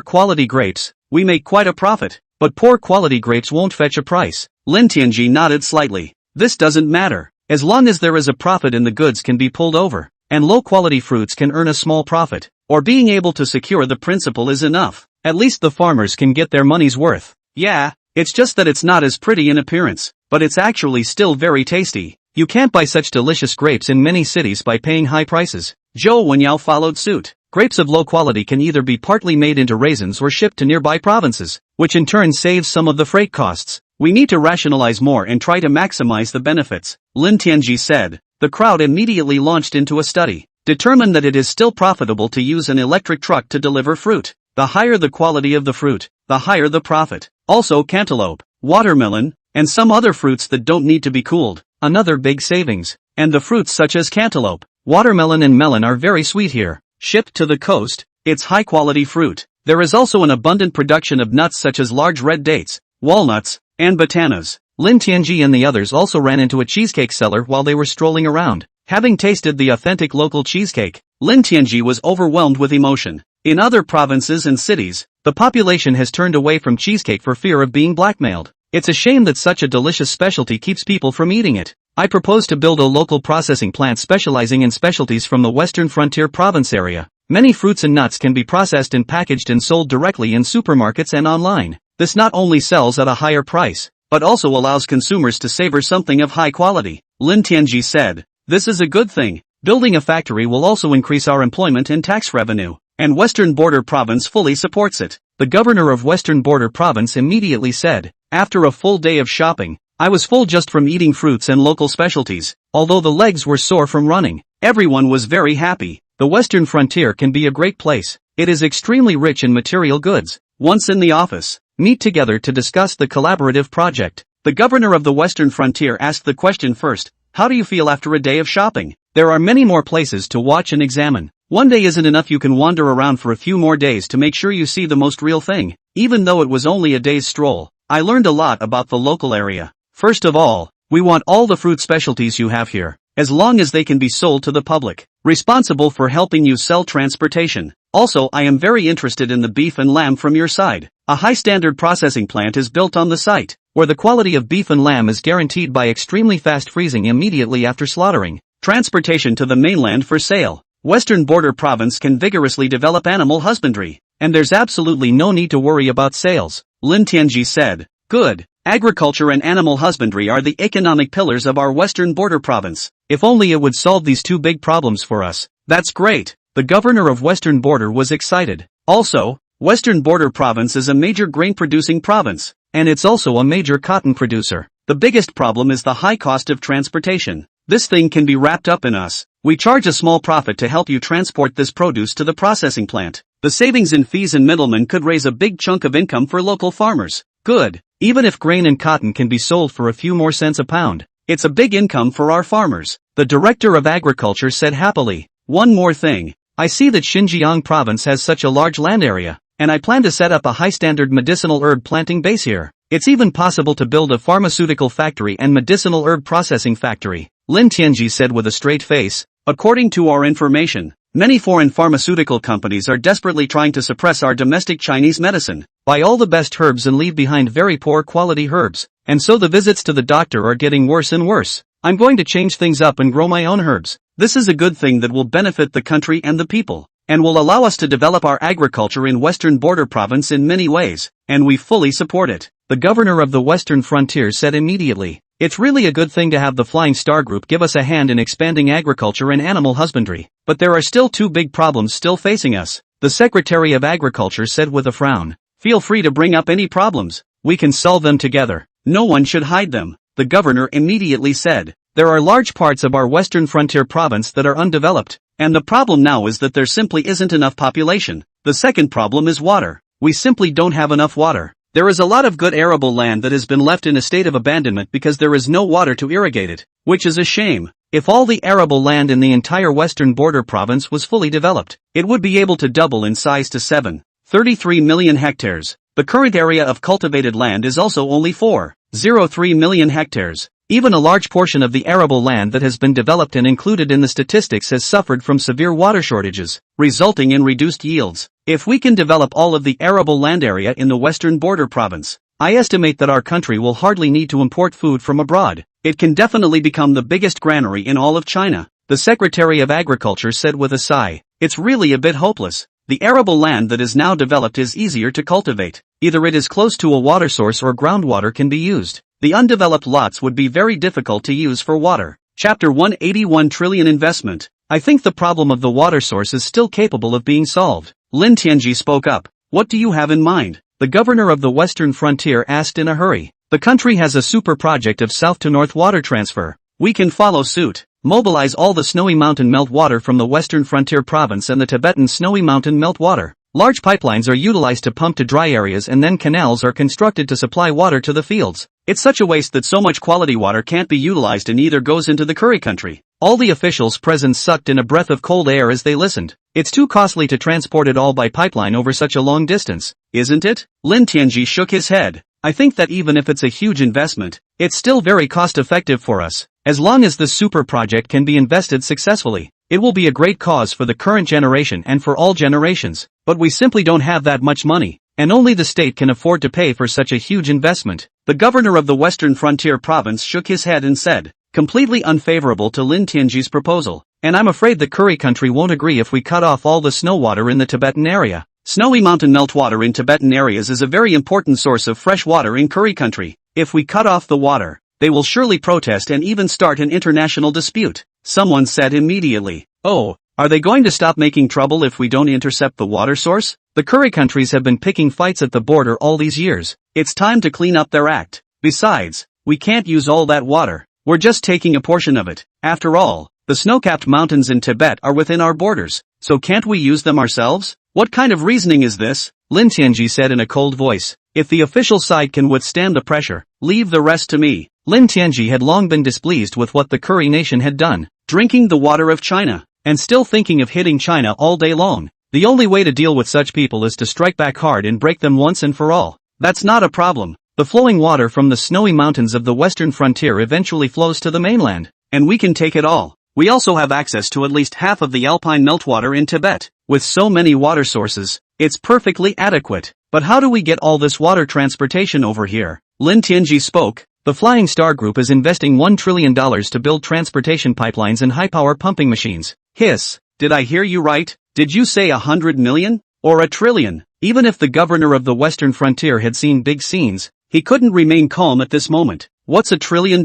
quality grapes, we make quite a profit, but poor quality grapes won't fetch a price. Lin Tianji nodded slightly. This doesn't matter. As long as there is a profit and the goods can be pulled over, and low quality fruits can earn a small profit, or being able to secure the principal is enough. At least the farmers can get their money's worth. Yeah, it's just that it's not as pretty in appearance, but it's actually still very tasty. You can't buy such delicious grapes in many cities by paying high prices. Zhou Wenyao followed suit. Grapes of low quality can either be partly made into raisins or shipped to nearby provinces, which in turn saves some of the freight costs. We need to rationalize more and try to maximize the benefits, Lin Tianji said. The crowd immediately launched into a study, determined that it is still profitable to use an electric truck to deliver fruit. The higher the quality of the fruit, the higher the profit. Also cantaloupe, watermelon, and some other fruits that don't need to be cooled, another big savings. And the fruits such as cantaloupe, watermelon and melon are very sweet here. Shipped to the coast, it's high-quality fruit. There is also an abundant production of nuts such as large red dates, walnuts, and bananas. Lin Tianji and the others also ran into a cheesecake seller while they were strolling around. Having tasted the authentic local cheesecake, Lin Tianji was overwhelmed with emotion. In other provinces and cities, the population has turned away from cheesecake for fear of being blackmailed. It's a shame that such a delicious specialty keeps people from eating it. I propose to build a local processing plant specializing in specialties from the Western Frontier province area. Many fruits and nuts can be processed and packaged and sold directly in supermarkets and online. This not only sells at a higher price, but also allows consumers to savor something of high quality. Lin Tianji said, this is a good thing. Building a factory will also increase our employment and tax revenue, and Western Border Province fully supports it. The governor of Western Border Province immediately said, after a full day of shopping, I was full just from eating fruits and local specialties, although the legs were sore from running. Everyone was very happy. The Western Frontier can be a great place. It is extremely rich in material goods. Once in the office, meet together to discuss the collaborative project. The governor of the Western Frontier asked the question first, how do you feel after a day of shopping? There are many more places to watch and examine. One day isn't enough, you can wander around for a few more days to make sure you see the most real thing. Even though it was only a day's stroll, I learned a lot about the local area. First of all, we want all the fruit specialties you have here, as long as they can be sold to the public. Responsible for helping you sell transportation. Also, I am very interested in the beef and lamb from your side. A high-standard processing plant is built on the site, where the quality of beef and lamb is guaranteed by extremely fast freezing immediately after slaughtering. Transportation to the mainland for sale. Western Border Province can vigorously develop animal husbandry, and there's absolutely no need to worry about sales, Lin Tianji said. Good. Agriculture and animal husbandry are the economic pillars of our Western Border Province. If only it would solve these two big problems for us. That's great. The governor of Western Border was excited. Also, Western Border Province is a major grain-producing province, and it's also a major cotton producer. The biggest problem is the high cost of transportation. This thing can be wrapped up in us. We charge a small profit to help you transport this produce to the processing plant. The savings in fees and middlemen could raise a big chunk of income for local farmers. Good. Even if grain and cotton can be sold for a few more cents a pound, it's a big income for our farmers, the director of agriculture said happily. One more thing. I see that Xinjiang province has such a large land area, and I plan to set up a high-standard medicinal herb planting base here. It's even possible to build a pharmaceutical factory and medicinal herb processing factory, Lin Tianji said with a straight face. According to our information, many foreign pharmaceutical companies are desperately trying to suppress our domestic Chinese medicine, buy all the best herbs and leave behind very poor quality herbs, and so the visits to the doctor are getting worse and worse. I'm going to change things up and grow my own herbs. This is a good thing that will benefit the country and the people, and will allow us to develop our agriculture in Western Border Province in many ways, and we fully support it, the governor of the Western Frontier said immediately. It's really a good thing to have the Flying Star Group give us a hand in expanding agriculture and animal husbandry, but there are still two big problems still facing us, the Secretary of Agriculture said with a frown. Feel free to bring up any problems, we can solve them together, no one should hide them, the governor immediately said. There are large parts of our Western Frontier province that are undeveloped, and the problem now is that there simply isn't enough population. The second problem is water. We simply don't have enough water. There is a lot of good arable land that has been left in a state of abandonment because there is no water to irrigate it, which is a shame. If all the arable land in the entire Western Border Province was fully developed, it would be able to double in size to 7.33 million hectares. The current area of cultivated land is also only 4.03 million hectares. Even a large portion of the arable land that has been developed and included in the statistics has suffered from severe water shortages, resulting in reduced yields. If we can develop all of the arable land area in the Western Border Province, I estimate that our country will hardly need to import food from abroad. It can definitely become the biggest granary in all of China, the Secretary of Agriculture said with a sigh. It's really a bit hopeless. The arable land that is now developed is easier to cultivate. Either it is close to a water source or groundwater can be used. The undeveloped lots would be very difficult to use for water. Chapter 181 Trillion Investment. I think the problem of the water source is still capable of being solved. Lin Tianji spoke up. What do you have in mind? The governor of the Western Frontier asked in a hurry. The country has a super project of south to north water transfer. We can follow suit. Mobilize all the snowy mountain meltwater from the Western Frontier Province and the Tibetan snowy mountain meltwater. Large pipelines are utilized to pump to dry areas and then canals are constructed to supply water to the fields. It's such a waste that so much quality water can't be utilized and either goes into the curry country. All the officials present sucked in a breath of cold air as they listened. It's too costly to transport it all by pipeline over such a long distance, isn't it? Lin Tianji shook his head. I think that even if it's a huge investment, it's still very cost-effective for us. As long as this super project can be invested successfully, it will be a great cause for the current generation and for all generations. But we simply don't have that much money, and only the state can afford to pay for such a huge investment. The governor of the Western Frontier Province shook his head and said, completely unfavorable to Lin Tianji's proposal, and I'm afraid the curry country won't agree if we cut off all the snow water in the Tibetan area. Snowy mountain meltwater in Tibetan areas is a very important source of fresh water in curry country. If we cut off the water, they will surely protest and even start an international dispute. Someone said immediately. Oh, are they going to stop making trouble if we don't intercept the water source? The curry countries have been picking fights at the border all these years. It's time to clean up their act. Besides, we can't use all that water. We're just taking a portion of it. After all, the snow-capped mountains in Tibet are within our borders, so can't we use them ourselves? What kind of reasoning is this? Lin Tianji said in a cold voice. If the official side can withstand the pressure, leave the rest to me. Lin Tianji had long been displeased with what the curry nation had done, drinking the water of China, and still thinking of hitting China all day long. The only way to deal with such people is to strike back hard and break them once and for all. That's not a problem. The flowing water from the snowy mountains of the Western Frontier eventually flows to the mainland, and we can take it all. We also have access to at least half of the alpine meltwater in Tibet. With so many water sources, it's perfectly adequate. But how do we get all this water transportation over here? Lin Tianji spoke. The Flying Star Group is investing $1 trillion to build transportation pipelines and high-power pumping machines. Hiss, did I hear you right? Did you say 100 million? Or a trillion? Even if the governor of the Western Frontier had seen big scenes, he couldn't remain calm at this moment. What's $1 trillion?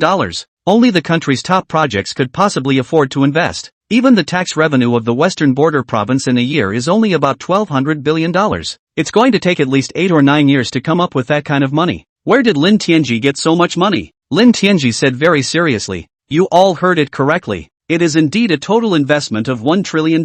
Only the country's top projects could possibly afford to invest. Even the tax revenue of the Western Border Province in a year is only about $1,200 billion. It's going to take at least 8 or 9 years to come up with that kind of money. Where did Lin Tianji get so much money? Lin Tianji said very seriously. You all heard it correctly. It is indeed a total investment of $1 trillion.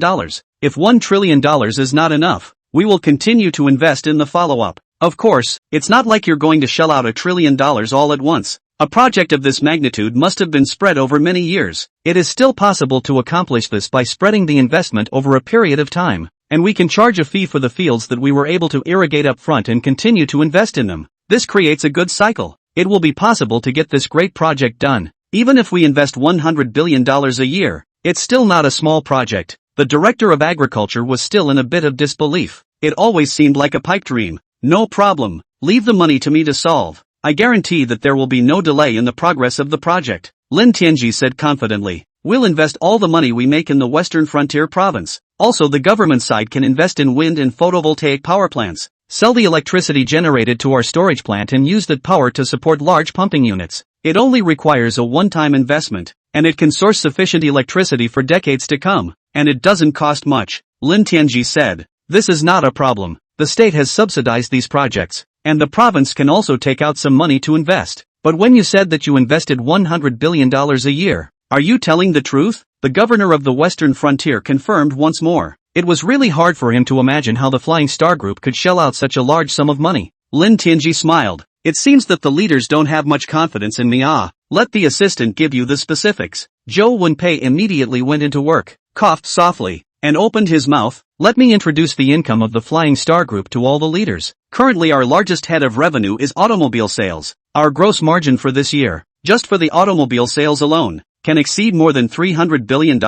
If $1 trillion is not enough, we will continue to invest in the follow-up. Of course, it's not like you're going to shell out $1 trillion all at once. A project of this magnitude must have been spread over many years. It is still possible to accomplish this by spreading the investment over a period of time, and we can charge a fee for the fields that we were able to irrigate up front and continue to invest in them. This creates a good cycle. It will be possible to get this great project done. Even if we invest $100 billion a year, it's still not a small project. The Director of Agriculture was still in a bit of disbelief. It always seemed like a pipe dream. No problem. Leave the money to me to solve. I guarantee that there will be no delay in the progress of the project. Lin Tianji said confidently. We'll invest all the money we make in the Western Frontier Province. Also, the government side can invest in wind and photovoltaic power plants. Sell the electricity generated to our storage plant and use that power to support large pumping units. It only requires a one-time investment, and it can source sufficient electricity for decades to come, and it doesn't cost much. Lin Tianji said. This is not a problem. The state has subsidized these projects, and the province can also take out some money to invest. But when you said that you invested $100 billion a year, are you telling the truth? The governor of the Western Frontier confirmed once more. It was really hard for him to imagine how the Flying Star Group could shell out such a large sum of money. Lin Tianji smiled. It seems that the leaders don't have much confidence in me. Let the assistant give you the specifics. Zhou Wenpei immediately went into work, coughed softly, and opened his mouth. Let me introduce the income of the Flying Star Group to all the leaders. Currently our largest head of revenue is automobile sales. Our gross margin for this year, just for the automobile sales alone, can exceed more than $300 billion,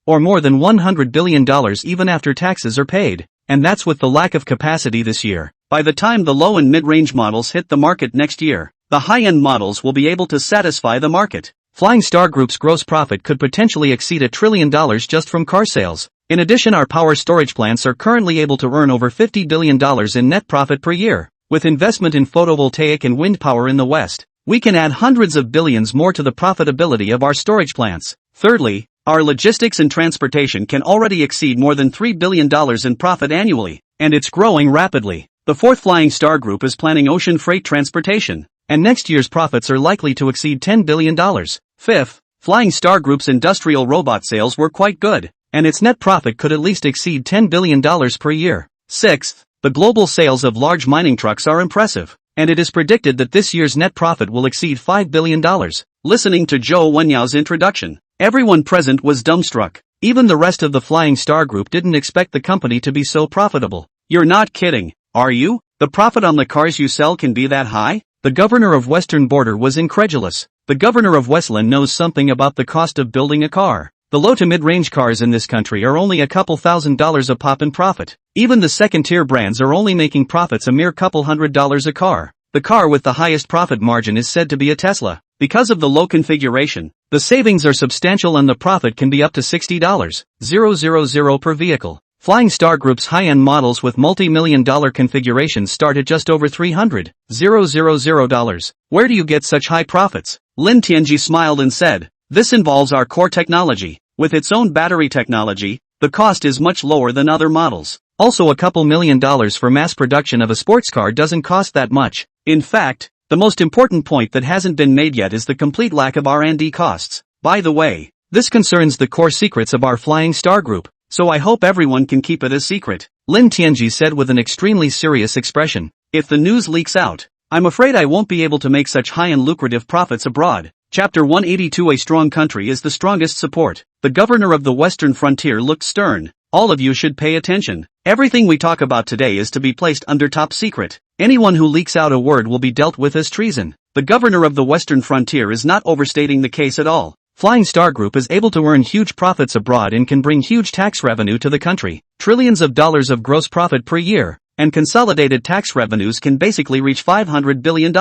or more than $100 billion even after taxes are paid. And that's with the lack of capacity this year. By the time the low and mid-range models hit the market next year, the high-end models will be able to satisfy the market. Flying Star Group's gross profit could potentially exceed $1 trillion just from car sales. In addition, our power storage plants are currently able to earn over $50 billion in net profit per year. With investment in photovoltaic and wind power in the West, we can add hundreds of billions more to the profitability of our storage plants. Thirdly, our logistics and transportation can already exceed more than $3 billion in profit annually, and it's growing rapidly. The fourth Flying Star Group is planning ocean freight transportation, and next year's profits are likely to exceed $10 billion. Fifth, Flying Star Group's industrial robot sales were quite good, and its net profit could at least exceed $10 billion per year. Sixth, the global sales of large mining trucks are impressive, and it is predicted that this year's net profit will exceed $5 billion. Listening to Zhou Wenyao's introduction, everyone present was dumbstruck. Even the rest of the Flying Star Group didn't expect the company to be so profitable. You're not kidding, are you? The profit on the cars you sell can be that high? The governor of Western Border was incredulous. The governor of Westland knows something about the cost of building a car. The low to mid-range cars in this country are only a couple $1,000s a pop in profit. Even the second-tier brands are only making profits a mere couple $100s a car. The car with the highest profit margin is said to be a Tesla. Because of the low configuration, the savings are substantial and the profit can be up to $60,000 per vehicle. Flying Star Group's high-end models with multi-million-dollar configurations start at just over $300,000. Where do you get such high profits? Lin Tianji smiled and said, this involves our core technology. With its own battery technology, the cost is much lower than other models. Also, a couple $1 million for mass production of a sports car doesn't cost that much. In fact, the most important point that hasn't been made yet is the complete lack of R&D costs. By the way, this concerns the core secrets of our Flying Star Group, so I hope everyone can keep it a secret. Lin Tianji said with an extremely serious expression. If the news leaks out, I'm afraid I won't be able to make such high and lucrative profits abroad. Chapter 182. A strong country is the strongest support. The governor of the Western Frontier looked stern. All of you should pay attention. Everything we talk about today is to be placed under top secret. Anyone who leaks out a word will be dealt with as treason. The governor of the Western Frontier is not overstating the case at all. Flying Star Group is able to earn huge profits abroad and can bring huge tax revenue to the country, trillions of dollars of gross profit per year, and consolidated tax revenues can basically reach $500 billion.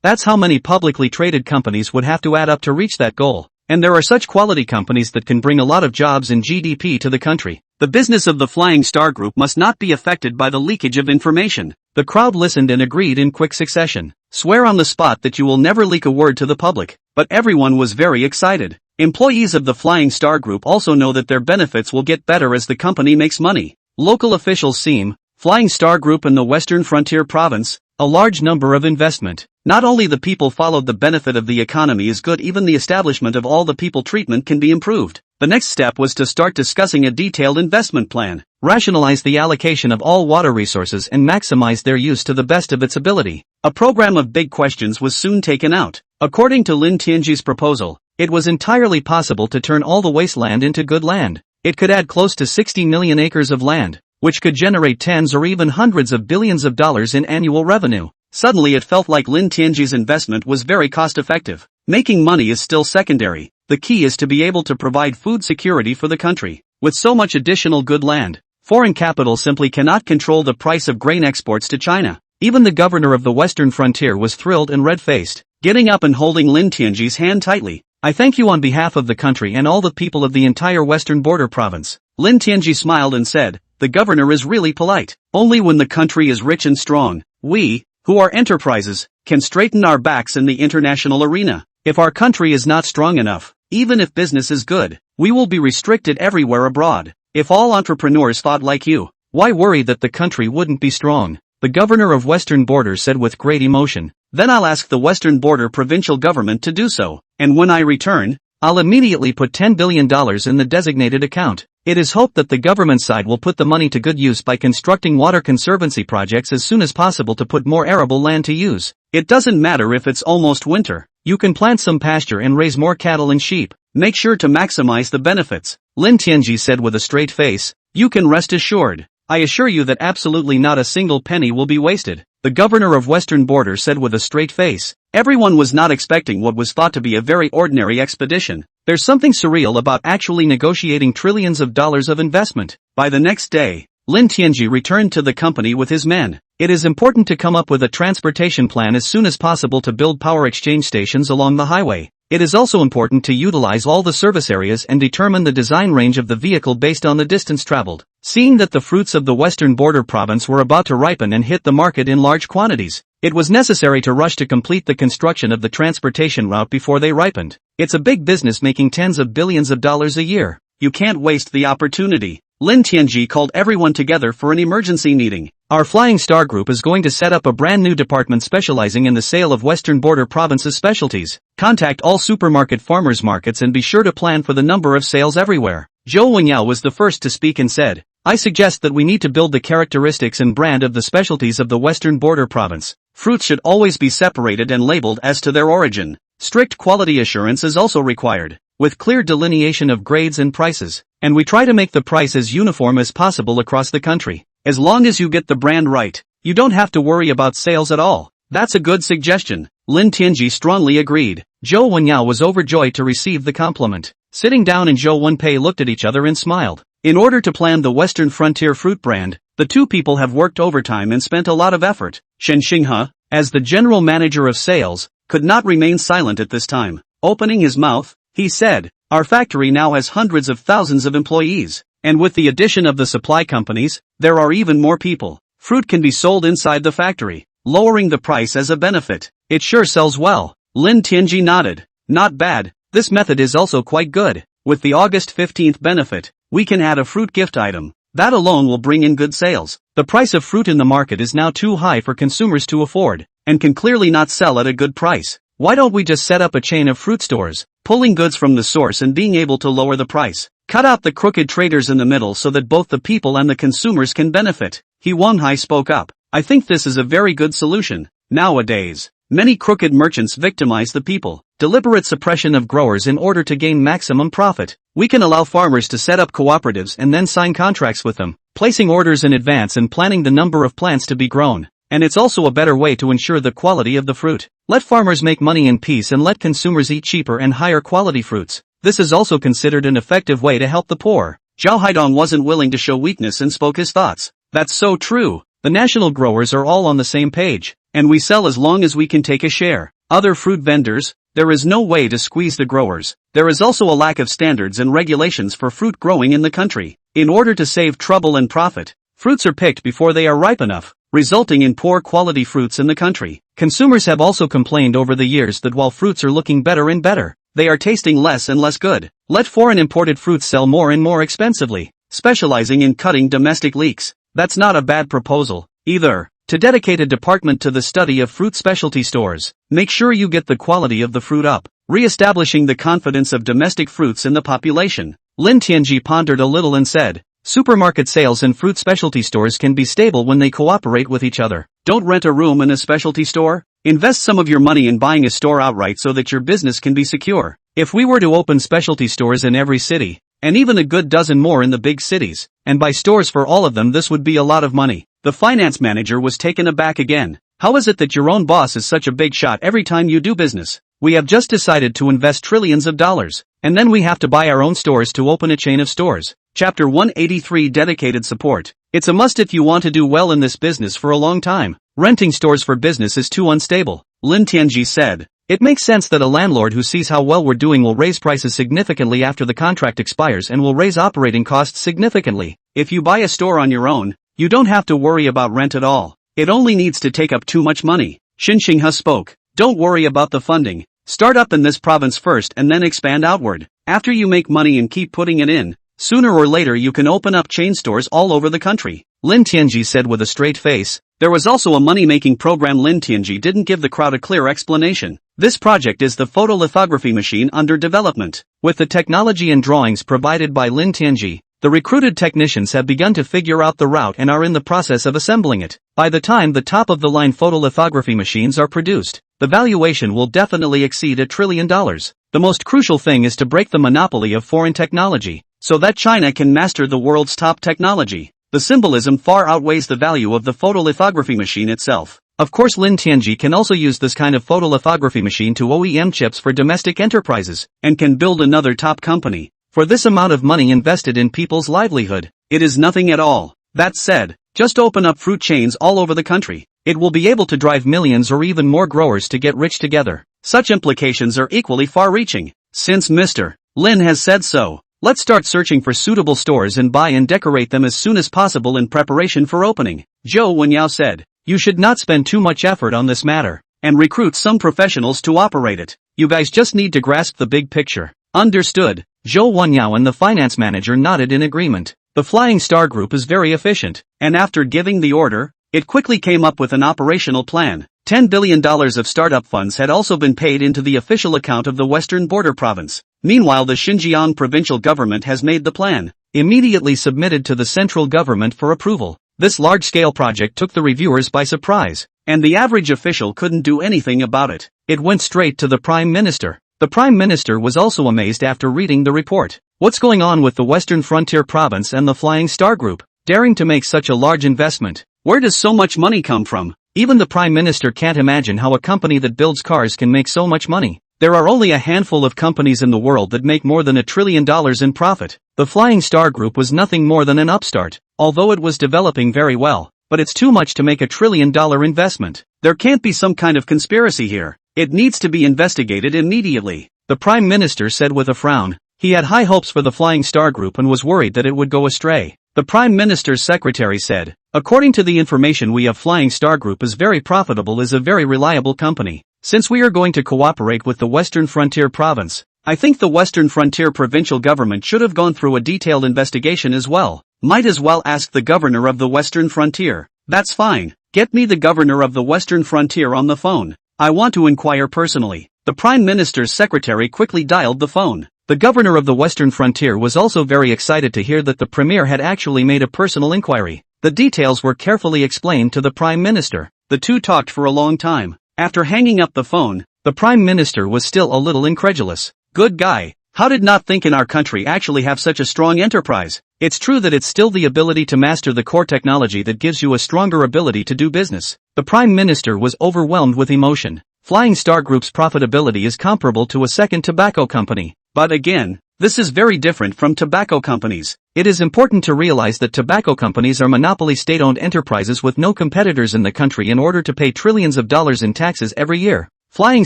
That's how many publicly traded companies would have to add up to reach that goal. And there are such quality companies that can bring a lot of jobs and GDP to the country. The business of the Flying Star Group must not be affected by the leakage of information. The crowd listened and agreed in quick succession. Swear on the spot that you will never leak a word to the public. But everyone was very excited. Employees of the Flying Star Group also know that their benefits will get better as the company makes money. Local officials seem, Flying Star Group in the Western Frontier Province, a large number of investment. Not only the people followed the benefit of the economy is good, even the establishment of all the people treatment can be improved. The next step was to start discussing a detailed investment plan, rationalize the allocation of all water resources and maximize their use to the best of its ability. A program of big questions was soon taken out. According to Lin Tianji's proposal, it was entirely possible to turn all the wasteland into good land. It could add close to 60 million acres of land, which could generate tens or even hundreds of billions of dollars in annual revenue. Suddenly it felt like Lin Tianji's investment was very cost-effective. Making money is still secondary. The key is to be able to provide food security for the country. With so much additional good land, foreign capital simply cannot control the price of grain exports to China. Even the governor of the Western Frontier was thrilled and red-faced, getting up and holding Lin Tianji's hand tightly. I thank you on behalf of the country and all the people of the entire Western Border Province. Lin Tianji smiled and said, the governor is really polite. Only when the country is rich and strong, we, who are enterprises, can straighten our backs in the international arena. If our country is not strong enough, even if business is good, we will be restricted everywhere abroad. If all entrepreneurs thought like you, why worry that the country wouldn't be strong? The governor of Western Border said with great emotion. Then I'll ask the Western Border provincial government to do so, and when I return, I'll immediately put $10 billion in the designated account. It is hoped that the government side will put the money to good use by constructing water conservancy projects as soon as possible to put more arable land to use. It doesn't matter if it's almost winter. You can plant some pasture and raise more cattle and sheep. Make sure to maximize the benefits. Lin Tianji said with a straight face. You can rest assured. I assure you that absolutely not a single penny will be wasted. The governor of Western Border said with a straight face. Everyone was not expecting what was thought to be a very ordinary expedition. There's something surreal about actually negotiating trillions of dollars of investment. By the next day, Lin Tianji returned to the company with his men. It is important to come up with a transportation plan as soon as possible to build power exchange stations along the highway. It is also important to utilize all the service areas and determine the design range of the vehicle based on the distance traveled. Seeing that the fruits of the Western Border Province were about to ripen and hit the market in large quantities, it was necessary to rush to complete the construction of the transportation route before they ripened. It's a big business making tens of billions of dollars a year. You can't waste the opportunity. Lin Tianji called everyone together for an emergency meeting. Our Flying Star Group is going to set up a brand new department specializing in the sale of Western Border Province's specialties. Contact all supermarket farmers markets and be sure to plan for the number of sales everywhere. Zhou Wenyao was the first to speak and said, I suggest that we need to build the characteristics and brand of the specialties of the Western Border Province. Fruits should always be separated and labeled as to their origin. Strict quality assurance is also required, with clear delineation of grades and prices. And we try to make the price as uniform as possible across the country. As long as you get the brand right, you don't have to worry about sales at all. That's a good suggestion. Lin Tianji strongly agreed. Zhou Wenyao was overjoyed to receive the compliment. Sitting down and Zhou Wenpei looked at each other and smiled. In order to plan the Western Frontier fruit brand, the two people have worked overtime and spent a lot of effort. Shen Xinghe, as the general manager of sales, could not remain silent at this time. Opening his mouth, he said, our factory now has hundreds of thousands of employees, and with the addition of the supply companies, there are even more people. Fruit can be sold inside the factory, lowering the price as a benefit. It sure sells well. Lin Tianji nodded. Not bad. This method is also quite good. With the August 15th benefit, we can add a fruit gift item. That alone will bring in good sales. The price of fruit in the market is now too high for consumers to afford, and can clearly not sell at a good price. Why don't we just set up a chain of fruit stores, pulling goods from the source and being able to lower the price? Cut out the crooked traders in the middle so that both the people and the consumers can benefit. He Wanghai spoke up. I think this is a very good solution. Nowadays, many crooked merchants victimize the people. Deliberate suppression of growers in order to gain maximum profit. We can allow farmers to set up cooperatives and then sign contracts with them, placing orders in advance and planning the number of plants to be grown. And it's also a better way to ensure the quality of the fruit. Let farmers make money in peace and let consumers eat cheaper and higher quality fruits. This is also considered an effective way to help the poor. Zhao Haidong wasn't willing to show weakness and spoke his thoughts. That's so true. The national growers are all on the same page, and we sell as long as we can take a share. Other fruit vendors, there is no way to squeeze the growers. There is also a lack of standards and regulations for fruit growing in the country. In order to save trouble and profit, fruits are picked before they are ripe enough, resulting in poor quality fruits in the country. Consumers have also complained over the years that while fruits are looking better and better, they are tasting less and less good. Let foreign imported fruits sell more and more expensively, specializing in cutting domestic leaks. That's not a bad proposal, either. To dedicate a department to the study of fruit specialty stores, make sure you get the quality of the fruit up, re-establishing the confidence of domestic fruits in the population. Lin Tianji pondered a little and said, supermarket sales and fruit specialty stores can be stable when they cooperate with each other. Don't rent a room in a specialty store. Invest some of your money in buying a store outright so that your business can be secure. If we were to open specialty stores in every city, and even a good dozen more in the big cities, and buy stores for all of them, this would be a lot of money. The finance manager was taken aback again. How is it that your own boss is such a big shot every time you do business? We have just decided to invest trillions of dollars, and then we have to buy our own stores to open a chain of stores. Chapter 183 Dedicated Support. It's a must if you want to do well in this business for a long time. Renting stores for business is too unstable, Lin Tianji said. It makes sense that a landlord who sees how well we're doing will raise prices significantly after the contract expires and will raise operating costs significantly. If you buy a store on your own, you don't have to worry about rent at all. It only needs to take up too much money. Xin Xinghe spoke. Don't worry about the funding. Start up in this province first and then expand outward. After you make money and keep putting it in, sooner or later you can open up chain stores all over the country, Lin Tianji said with a straight face. There was also a money-making program. Lin Tianji didn't give the crowd a clear explanation. This project is the photolithography machine under development. With the technology and drawings provided by Lin Tianji, the recruited technicians have begun to figure out the route and are in the process of assembling it. By the time the top-of-the-line photolithography machines are produced, the valuation will definitely exceed $1 trillion. The most crucial thing is to break the monopoly of foreign technology, so that China can master the world's top technology. The symbolism far outweighs the value of the photolithography machine itself. Of course, Lin Tianji can also use this kind of photolithography machine to OEM chips for domestic enterprises, and can build another top company. For this amount of money invested in people's livelihood, it is nothing at all. That said, just open up fruit chains all over the country. It will be able to drive millions or even more growers to get rich together. Such implications are equally far-reaching. Since Mr. Lin has said so, let's start searching for suitable stores and buy and decorate them as soon as possible in preparation for opening. Zhou Wenyao said, you should not spend too much effort on this matter, and recruit some professionals to operate it. You guys just need to grasp the big picture. Understood. Zhou Wenyao and the finance manager nodded in agreement. The Flying Star Group is very efficient, and after giving the order, it quickly came up with an operational plan. $10 billion of startup funds had also been paid into the official account of the Western Border Province. Meanwhile, the Xinjiang provincial government has made the plan immediately submitted to the central government for approval. This large-scale project took the reviewers by surprise, and the average official couldn't do anything about it. It went straight to the Prime Minister. The Prime Minister was also amazed after reading the report. What's going on with the Western Frontier Province and the Flying Star Group, daring to make such a large investment? Where does so much money come from? Even the Prime Minister can't imagine how a company that builds cars can make so much money. There are only a handful of companies in the world that make more than $1 trillion in profit. The Flying Star Group was nothing more than an upstart, although it was developing very well. But it's too much to make $1 trillion investment. There can't be some kind of conspiracy here. It needs to be investigated immediately, the Prime Minister said with a frown. He had high hopes for the Flying Star Group and was worried that it would go astray. The Prime Minister's secretary said, according to the information we have, Flying Star Group is very profitable, is a very reliable company. Since we are going to cooperate with the Western Frontier Province, I think the Western Frontier provincial government should have gone through a detailed investigation as well. Might as well ask the governor of the Western Frontier. That's fine. Get me the governor of the Western Frontier on the phone. I want to inquire personally. The Prime Minister's secretary quickly dialed the phone. The governor of the Western Frontier was also very excited to hear that the premier had actually made a personal inquiry. The details were carefully explained to the Prime Minister. The two talked for a long time. After hanging up the phone, the Prime Minister was still a little incredulous. Good guy. How did not think in our country actually have such a strong enterprise? It's true that it's still the ability to master the core technology that gives you a stronger ability to do business. The Prime Minister was overwhelmed with emotion. Flying Star Group's profitability is comparable to a second tobacco company. But again, this is very different from tobacco companies. It is important to realize that tobacco companies are monopoly state-owned enterprises with no competitors in the country in order to pay trillions of dollars in taxes every year. Flying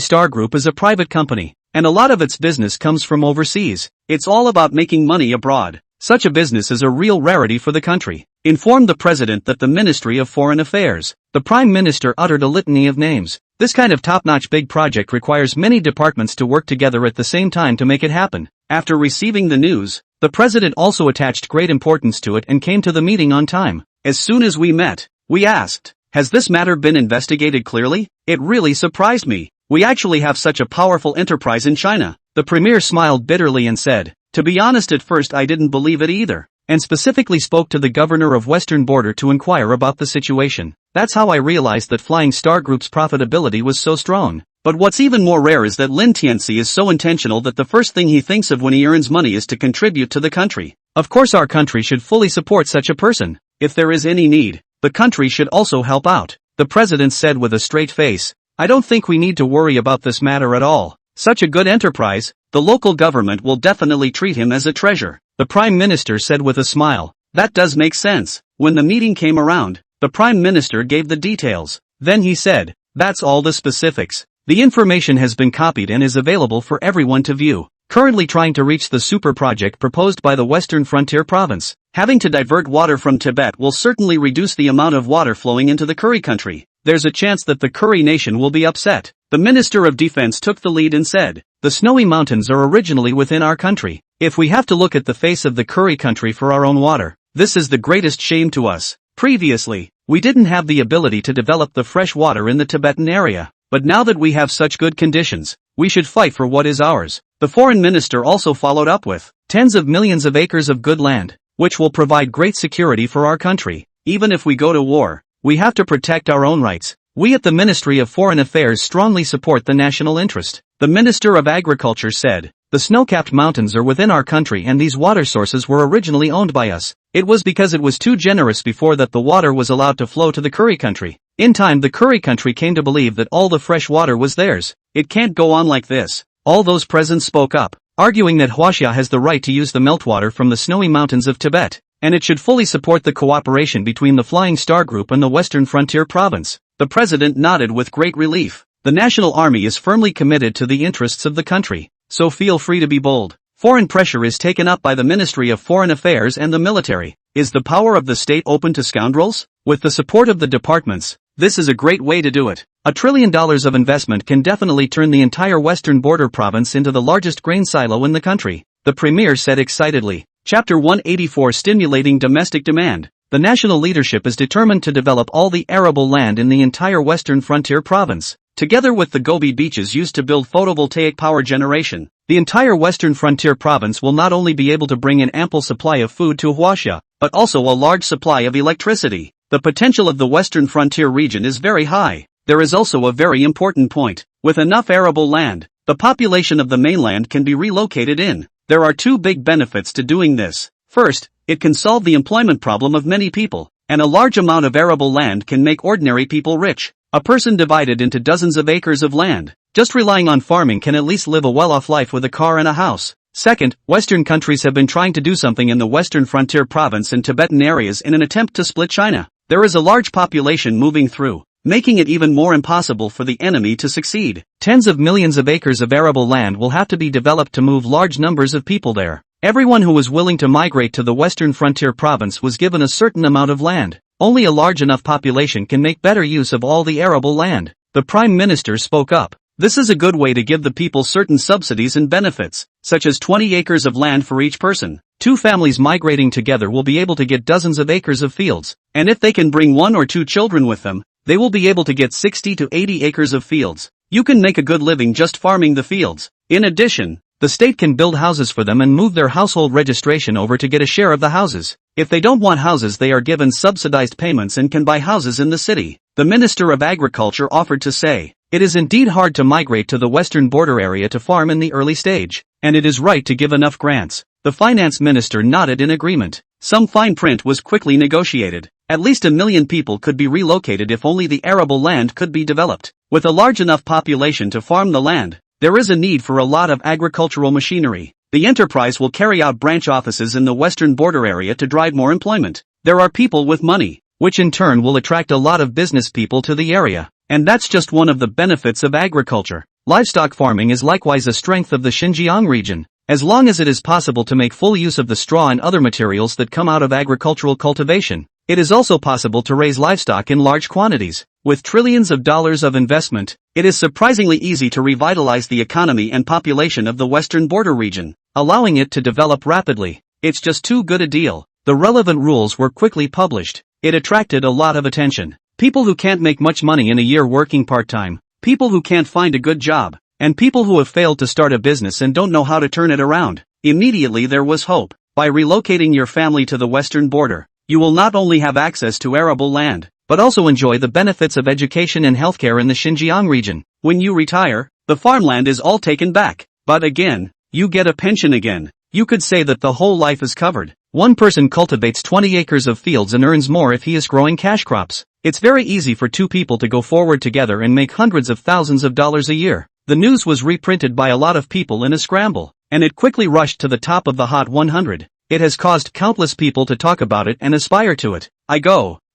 Star Group is a private company, and a lot of its business comes from overseas. It's all about making money abroad. Such a business is a real rarity for the country. Informed the president that the Ministry of Foreign Affairs. The Prime Minister uttered a litany of names. This kind of top-notch big project requires many departments to work together at the same time to make it happen. After receiving the news, the president also attached great importance to it and came to the meeting on time. As soon as we met, we asked, has this matter been investigated clearly? It really surprised me. We actually have such a powerful enterprise in China. The premier smiled bitterly and said, to be honest, at first I didn't believe it either, and specifically spoke to the governor of Western Border to inquire about the situation. That's how I realized that Flying Star Group's profitability was so strong. But what's even more rare is that Lin Tianxi is so intentional that the first thing he thinks of when he earns money is to contribute to the country. Of course our country should fully support such a person. If there is any need, the country should also help out. The president said with a straight face, I don't think we need to worry about this matter at all. Such a good enterprise, the local government will definitely treat him as a treasure. The Prime Minister said with a smile, that does make sense. When the meeting came around, the Prime Minister gave the details. Then he said, that's all the specifics. The information has been copied and is available for everyone to view. Currently trying to reach the super project proposed by the Western Frontier Province. Having to divert water from Tibet will certainly reduce the amount of water flowing into the Curry country. There's a chance that the Curry nation will be upset. The Minister of Defense took the lead and said, the snowy mountains are originally within our country. If we have to look at the face of the Curry country for our own water, this is the greatest shame to us. Previously, we didn't have the ability to develop the fresh water in the Tibetan area. But now that we have such good conditions, we should fight for what is ours. The foreign minister also followed up with tens of millions of acres of good land, which will provide great security for our country. Even if we go to war, we have to protect our own rights. We at the Ministry of Foreign Affairs strongly support the national interest. The Minister of Agriculture said, the snow-capped mountains are within our country and these water sources were originally owned by us. It was because it was too generous before that the water was allowed to flow to the Curry country. In time the Curry country came to believe that all the fresh water was theirs. It can't go on like this. All those present spoke up, arguing that Huaxia has the right to use the meltwater from the snowy mountains of Tibet, and it should fully support the cooperation between the Flying Star Group and the Western Frontier Province. The president nodded with great relief. The National Army is firmly committed to the interests of the country, so feel free to be bold. Foreign pressure is taken up by the Ministry of Foreign Affairs and the military. Is the power of the state open to scoundrels? With the support of the departments, this is a great way to do it. $1 trillion of investment can definitely turn the entire Western Border Province into the largest grain silo in the country, the Premier said excitedly. Chapter 184 Stimulating Domestic Demand. The national leadership is determined to develop all the arable land in the entire Western Frontier Province. Together with the Gobi beaches used to build photovoltaic power generation, the entire Western Frontier Province will not only be able to bring an ample supply of food to Huaxia, but also a large supply of electricity. The potential of the Western Frontier region is very high. There is also a very important point. With enough arable land, the population of the mainland can be relocated in. There are two big benefits to doing this. First, it can solve the employment problem of many people, and a large amount of arable land can make ordinary people rich. A person divided into dozens of acres of land, just relying on farming can at least live a well-off life with a car and a house. Second, Western countries have been trying to do something in the Western Frontier Province and Tibetan areas in an attempt to split China. There is a large population moving through, making it even more impossible for the enemy to succeed. Tens of millions of acres of arable land will have to be developed to move large numbers of people there. Everyone who was willing to migrate to the Western Frontier Province was given a certain amount of land. Only a large enough population can make better use of all the arable land. The Prime Minister spoke up. This is a good way to give the people certain subsidies and benefits, such as 20 acres of land for each person. Two families migrating together will be able to get dozens of acres of fields, and if they can bring 1 or 2 children with them, they will be able to get 60 to 80 acres of fields. You can make a good living just farming the fields. In addition, the state can build houses for them and move their household registration over to get a share of the houses. If they don't want houses, they are given subsidized payments and can buy houses in the city. The Minister of Agriculture offered to say, It is indeed hard to migrate to the western border area to farm in the early stage, and it is right to give enough grants. The finance minister nodded in agreement. Some fine print was quickly negotiated. At least 1 million people could be relocated if only the arable land could be developed. With a large enough population to farm the land, there is a need for a lot of agricultural machinery. The enterprise will carry out branch offices in the western border area to drive more employment. There are people with money, which in turn will attract a lot of business people to the area. And that's just one of the benefits of agriculture. Livestock farming is likewise a strength of the Xinjiang region. As long as it is possible to make full use of the straw and other materials that come out of agricultural cultivation, it is also possible to raise livestock in large quantities. With trillions of dollars of investment, it is surprisingly easy to revitalize the economy and population of the western border region, allowing it to develop rapidly. It's just too good a deal. The relevant rules were quickly published. It attracted a lot of attention. People who can't make much money in a year working part-time, people who can't find a good job, and people who have failed to start a business and don't know how to turn it around. Immediately there was hope. By relocating your family to the western border, you will not only have access to arable land, but also enjoy the benefits of education and healthcare in the Xinjiang region. When you retire, the farmland is all taken back. But again, you get a pension again. You could say that the whole life is covered. One person cultivates 20 acres of fields and earns more if he is growing cash crops. It's very easy for two people to go forward together and make hundreds of thousands of dollars a year. The news was reprinted by a lot of people in a scramble, and it quickly rushed to the top of the Hot 100. It has caused countless people to talk about it and aspire to it.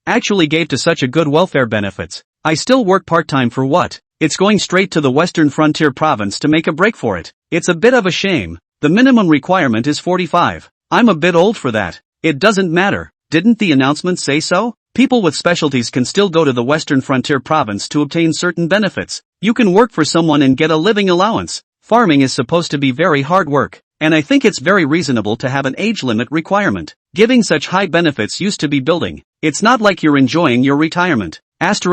Actually gave to such a good welfare benefits. I still work part-time for what? It's going straight to the western frontier province to make a break for it. It's a bit of a shame. The minimum requirement is 45. I'm a bit old for that. It doesn't matter. Didn't the announcement say so? People with specialties can still go to the western frontier province to obtain certain benefits. You can work for someone and get a living allowance. Farming is supposed to be very hard work, and I think it's very reasonable to have an age limit requirement. Giving such high benefits used to be building. It's not like you're enjoying your retirement. I've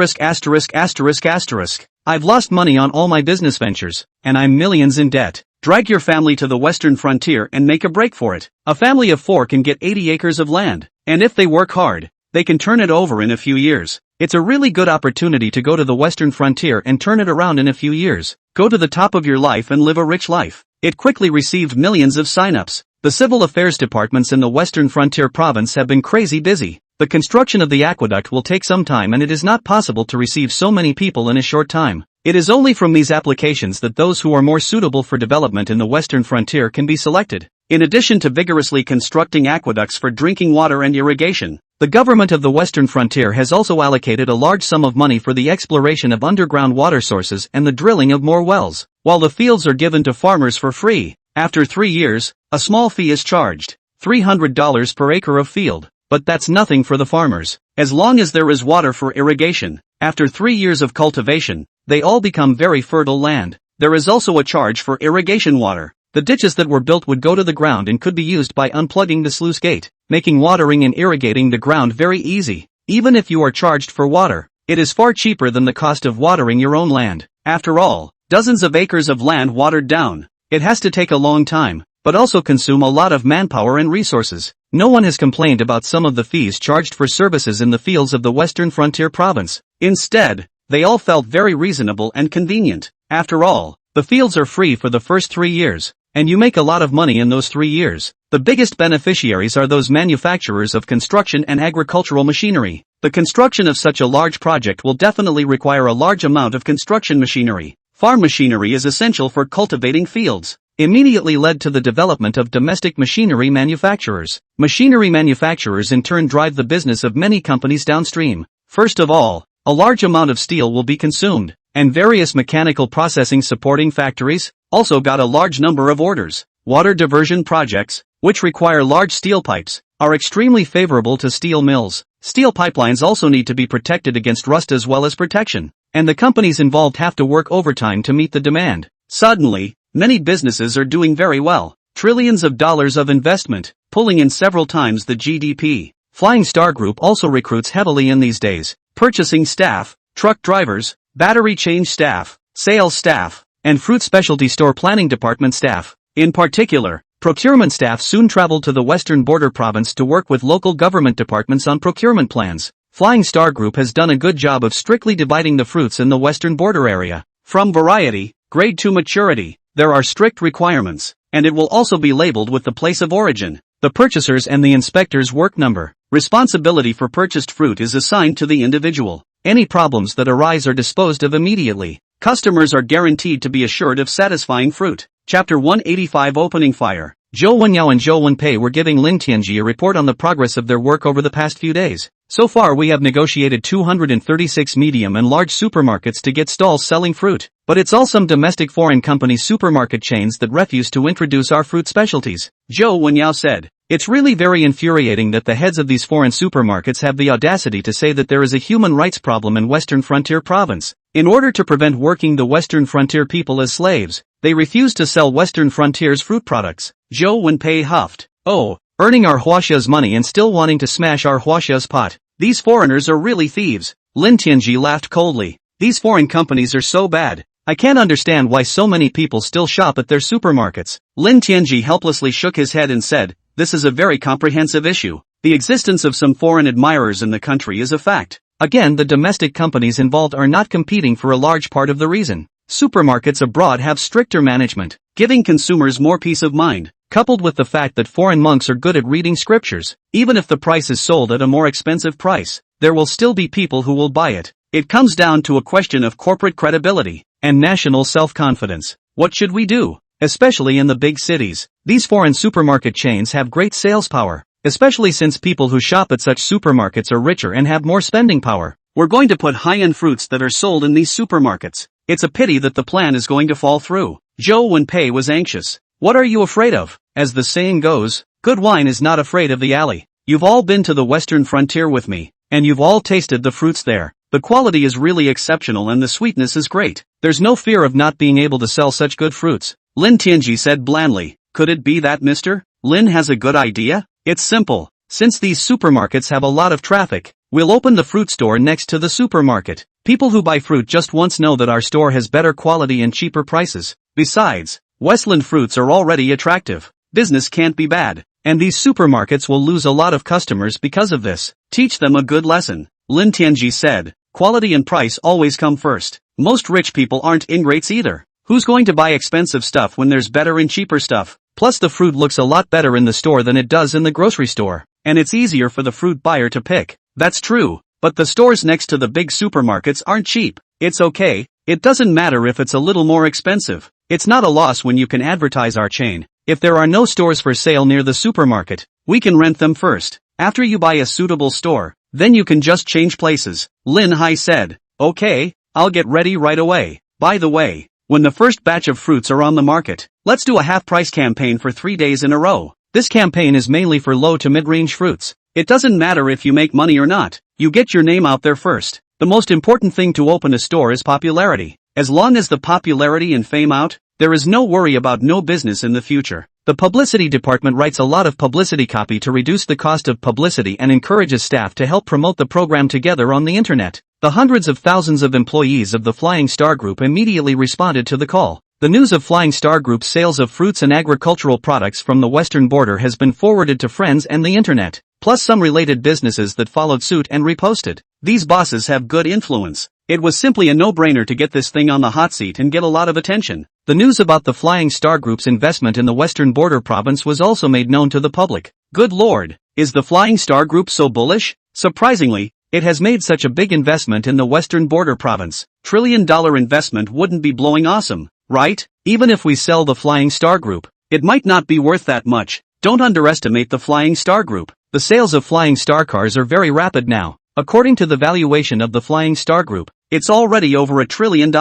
lost money on all my business ventures, and I'm millions in debt. Drag your family to the western frontier and make a break for it. A family of 4 can get 80 acres of land, and if they work hard, they can turn it over in a few years. It's a really good opportunity to go to the western frontier and turn it around in a few years. Go to the top of your life and live a rich life. It quickly received millions of sign-ups. The civil affairs departments in the western frontier province have been crazy busy. The construction of the aqueduct will take some time and it is not possible to receive so many people in a short time. It is only from these applications that those who are more suitable for development in the western frontier can be selected. In addition to vigorously constructing aqueducts for drinking water and irrigation, the government of the western frontier has also allocated a large sum of money for the exploration of underground water sources and the drilling of more wells. While the fields are given to farmers for free, after 3 years, a small fee is charged, $300 per acre of field. But that's nothing for the farmers. As long as there is water for irrigation, after 3 years of cultivation, they all become very fertile land. There is also a charge for irrigation water. The ditches that were built would go to the ground and could be used by unplugging the sluice gate, making watering and irrigating the ground very easy. Even if you are charged for water, it is far cheaper than the cost of watering your own land. After all, dozens of acres of land watered down. It has to take a long time, but also consume a lot of manpower and resources. No one has complained about some of the fees charged for services in the fields of the western frontier province. Instead, they all felt very reasonable and convenient. After all, the fields are free for the first 3 years, and you make a lot of money in those 3 years. The biggest beneficiaries are those manufacturers of construction and agricultural machinery. The construction of such a large project will definitely require a large amount of construction machinery. Farm machinery is essential for cultivating fields. Immediately led to the development of domestic machinery manufacturers. Machinery manufacturers in turn drive the business of many companies downstream. First of all, a large amount of steel will be consumed, and various mechanical processing supporting factories also got a large number of orders. Water diversion projects, which require large steel pipes, are extremely favorable to steel mills. Steel pipelines also need to be protected against rust as well as protection, and the companies involved have to work overtime to meet the demand. Suddenly, many businesses are doing very well. Trillions of dollars of investment, pulling in several times the GDP. Flying Star Group also recruits heavily in these days. Purchasing staff, truck drivers, battery change staff, sales staff, and fruit specialty store planning department staff. In particular, procurement staff soon traveled to the western border province to work with local government departments on procurement plans. Flying Star Group has done a good job of strictly dividing the fruits in the western border area. From variety, grade to maturity, there are strict requirements, and it will also be labeled with the place of origin, the purchaser's and the inspector's work number. Responsibility for purchased fruit is assigned to the individual. Any problems that arise are disposed of immediately. Customers are guaranteed to be assured of satisfying fruit. Chapter 185 Opening Fire. Zhou Wenyao and Zhou Wenpei were giving Lin Tianji a report on the progress of their work over the past few days. So far we have negotiated 236 medium and large supermarkets to get stalls selling fruit. But it's all some domestic foreign company supermarket chains that refuse to introduce our fruit specialties. Zhou Wenyao said. It's really very infuriating that the heads of these foreign supermarkets have the audacity to say that there is a human rights problem in Western Frontier Province. In order to prevent working the Western Frontier people as slaves, they refuse to sell Western Frontier's fruit products. Zhou Wenpei huffed. Oh, earning our huaxia's money and still wanting to smash our huaxia's pot. These foreigners are really thieves. Lin Tianji laughed coldly. These foreign companies are so bad. I can't understand why so many people still shop at their supermarkets. Lin Tianji helplessly shook his head and said, this is a very comprehensive issue. The existence of some foreign admirers in the country is a fact. Again, the domestic companies involved are not competing for a large part of the reason. Supermarkets abroad have stricter management, giving consumers more peace of mind, coupled with the fact that foreign monks are good at reading scriptures. Even if the price is sold at a more expensive price, there will still be people who will buy it. It comes down to a question of corporate credibility and national self-confidence. What should we do? Especially in the big cities, these foreign supermarket chains have great sales power, especially since people who shop at such supermarkets are richer and have more spending power. We're going to put high-end fruits that are sold in these supermarkets. It's a pity that the plan is going to fall through. Zhou Wenpei was anxious. What are you afraid of? As the saying goes, good wine is not afraid of the alley. You've all been to the Western Frontier with me, and you've all tasted the fruits there. The quality is really exceptional and the sweetness is great. There's no fear of not being able to sell such good fruits. Lin Tianji said blandly. Could it be that Mr. Lin has a good idea? It's simple. Since these supermarkets have a lot of traffic, we'll open the fruit store next to the supermarket. People who buy fruit just once know that our store has better quality and cheaper prices. Besides, Westland fruits are already attractive. Business can't be bad. And these supermarkets will lose a lot of customers because of this. Teach them a good lesson. Lin Tianji said. Quality and price always come first. Most rich people aren't ingrates either. Who's going to buy expensive stuff when there's better and cheaper stuff? Plus the fruit looks a lot better in the store than it does in the grocery store. And it's easier for the fruit buyer to pick. That's true. But the stores next to the big supermarkets aren't cheap. It's okay. It doesn't matter if it's a little more expensive. It's not a loss when you can advertise our chain. If there are no stores for sale near the supermarket, we can rent them first. After you buy a suitable store, then you can just change places. Lin Hai said. Okay, I'll get ready right away. By the way, when the first batch of fruits are on the market, let's do a half-price campaign for 3 days in a row. This campaign is mainly for low to mid-range fruits. It doesn't matter if you make money or not. You get your name out there first. The most important thing to open a store is popularity. As long as the popularity and fame out, there is no worry about no business in the future. The publicity department writes a lot of publicity copy to reduce the cost of publicity and encourages staff to help promote the program together on the internet. The hundreds of thousands of employees of the Flying Star Group immediately responded to the call. The news of Flying Star Group's sales of fruits and agricultural products from the western border has been forwarded to friends and the internet, plus some related businesses that followed suit and reposted. These bosses have good influence. It was simply a no-brainer to get this thing on the hot seat and get a lot of attention. The news about the Flying Star Group's investment in the western border province was also made known to the public. Good lord, is the Flying Star Group so bullish? Surprisingly, it has made such a big investment in the western border province. $1 trillion investment wouldn't be blowing awesome, right? Even if we sell the Flying Star Group, it might not be worth that much. Don't underestimate the Flying Star Group. The sales of Flying Star cars are very rapid now. According to the valuation of the Flying Star Group, it's already over $1 trillion.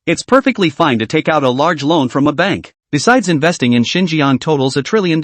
It's perfectly fine to take out a large loan from a bank. Besides, investing in Xinjiang totals $1 trillion.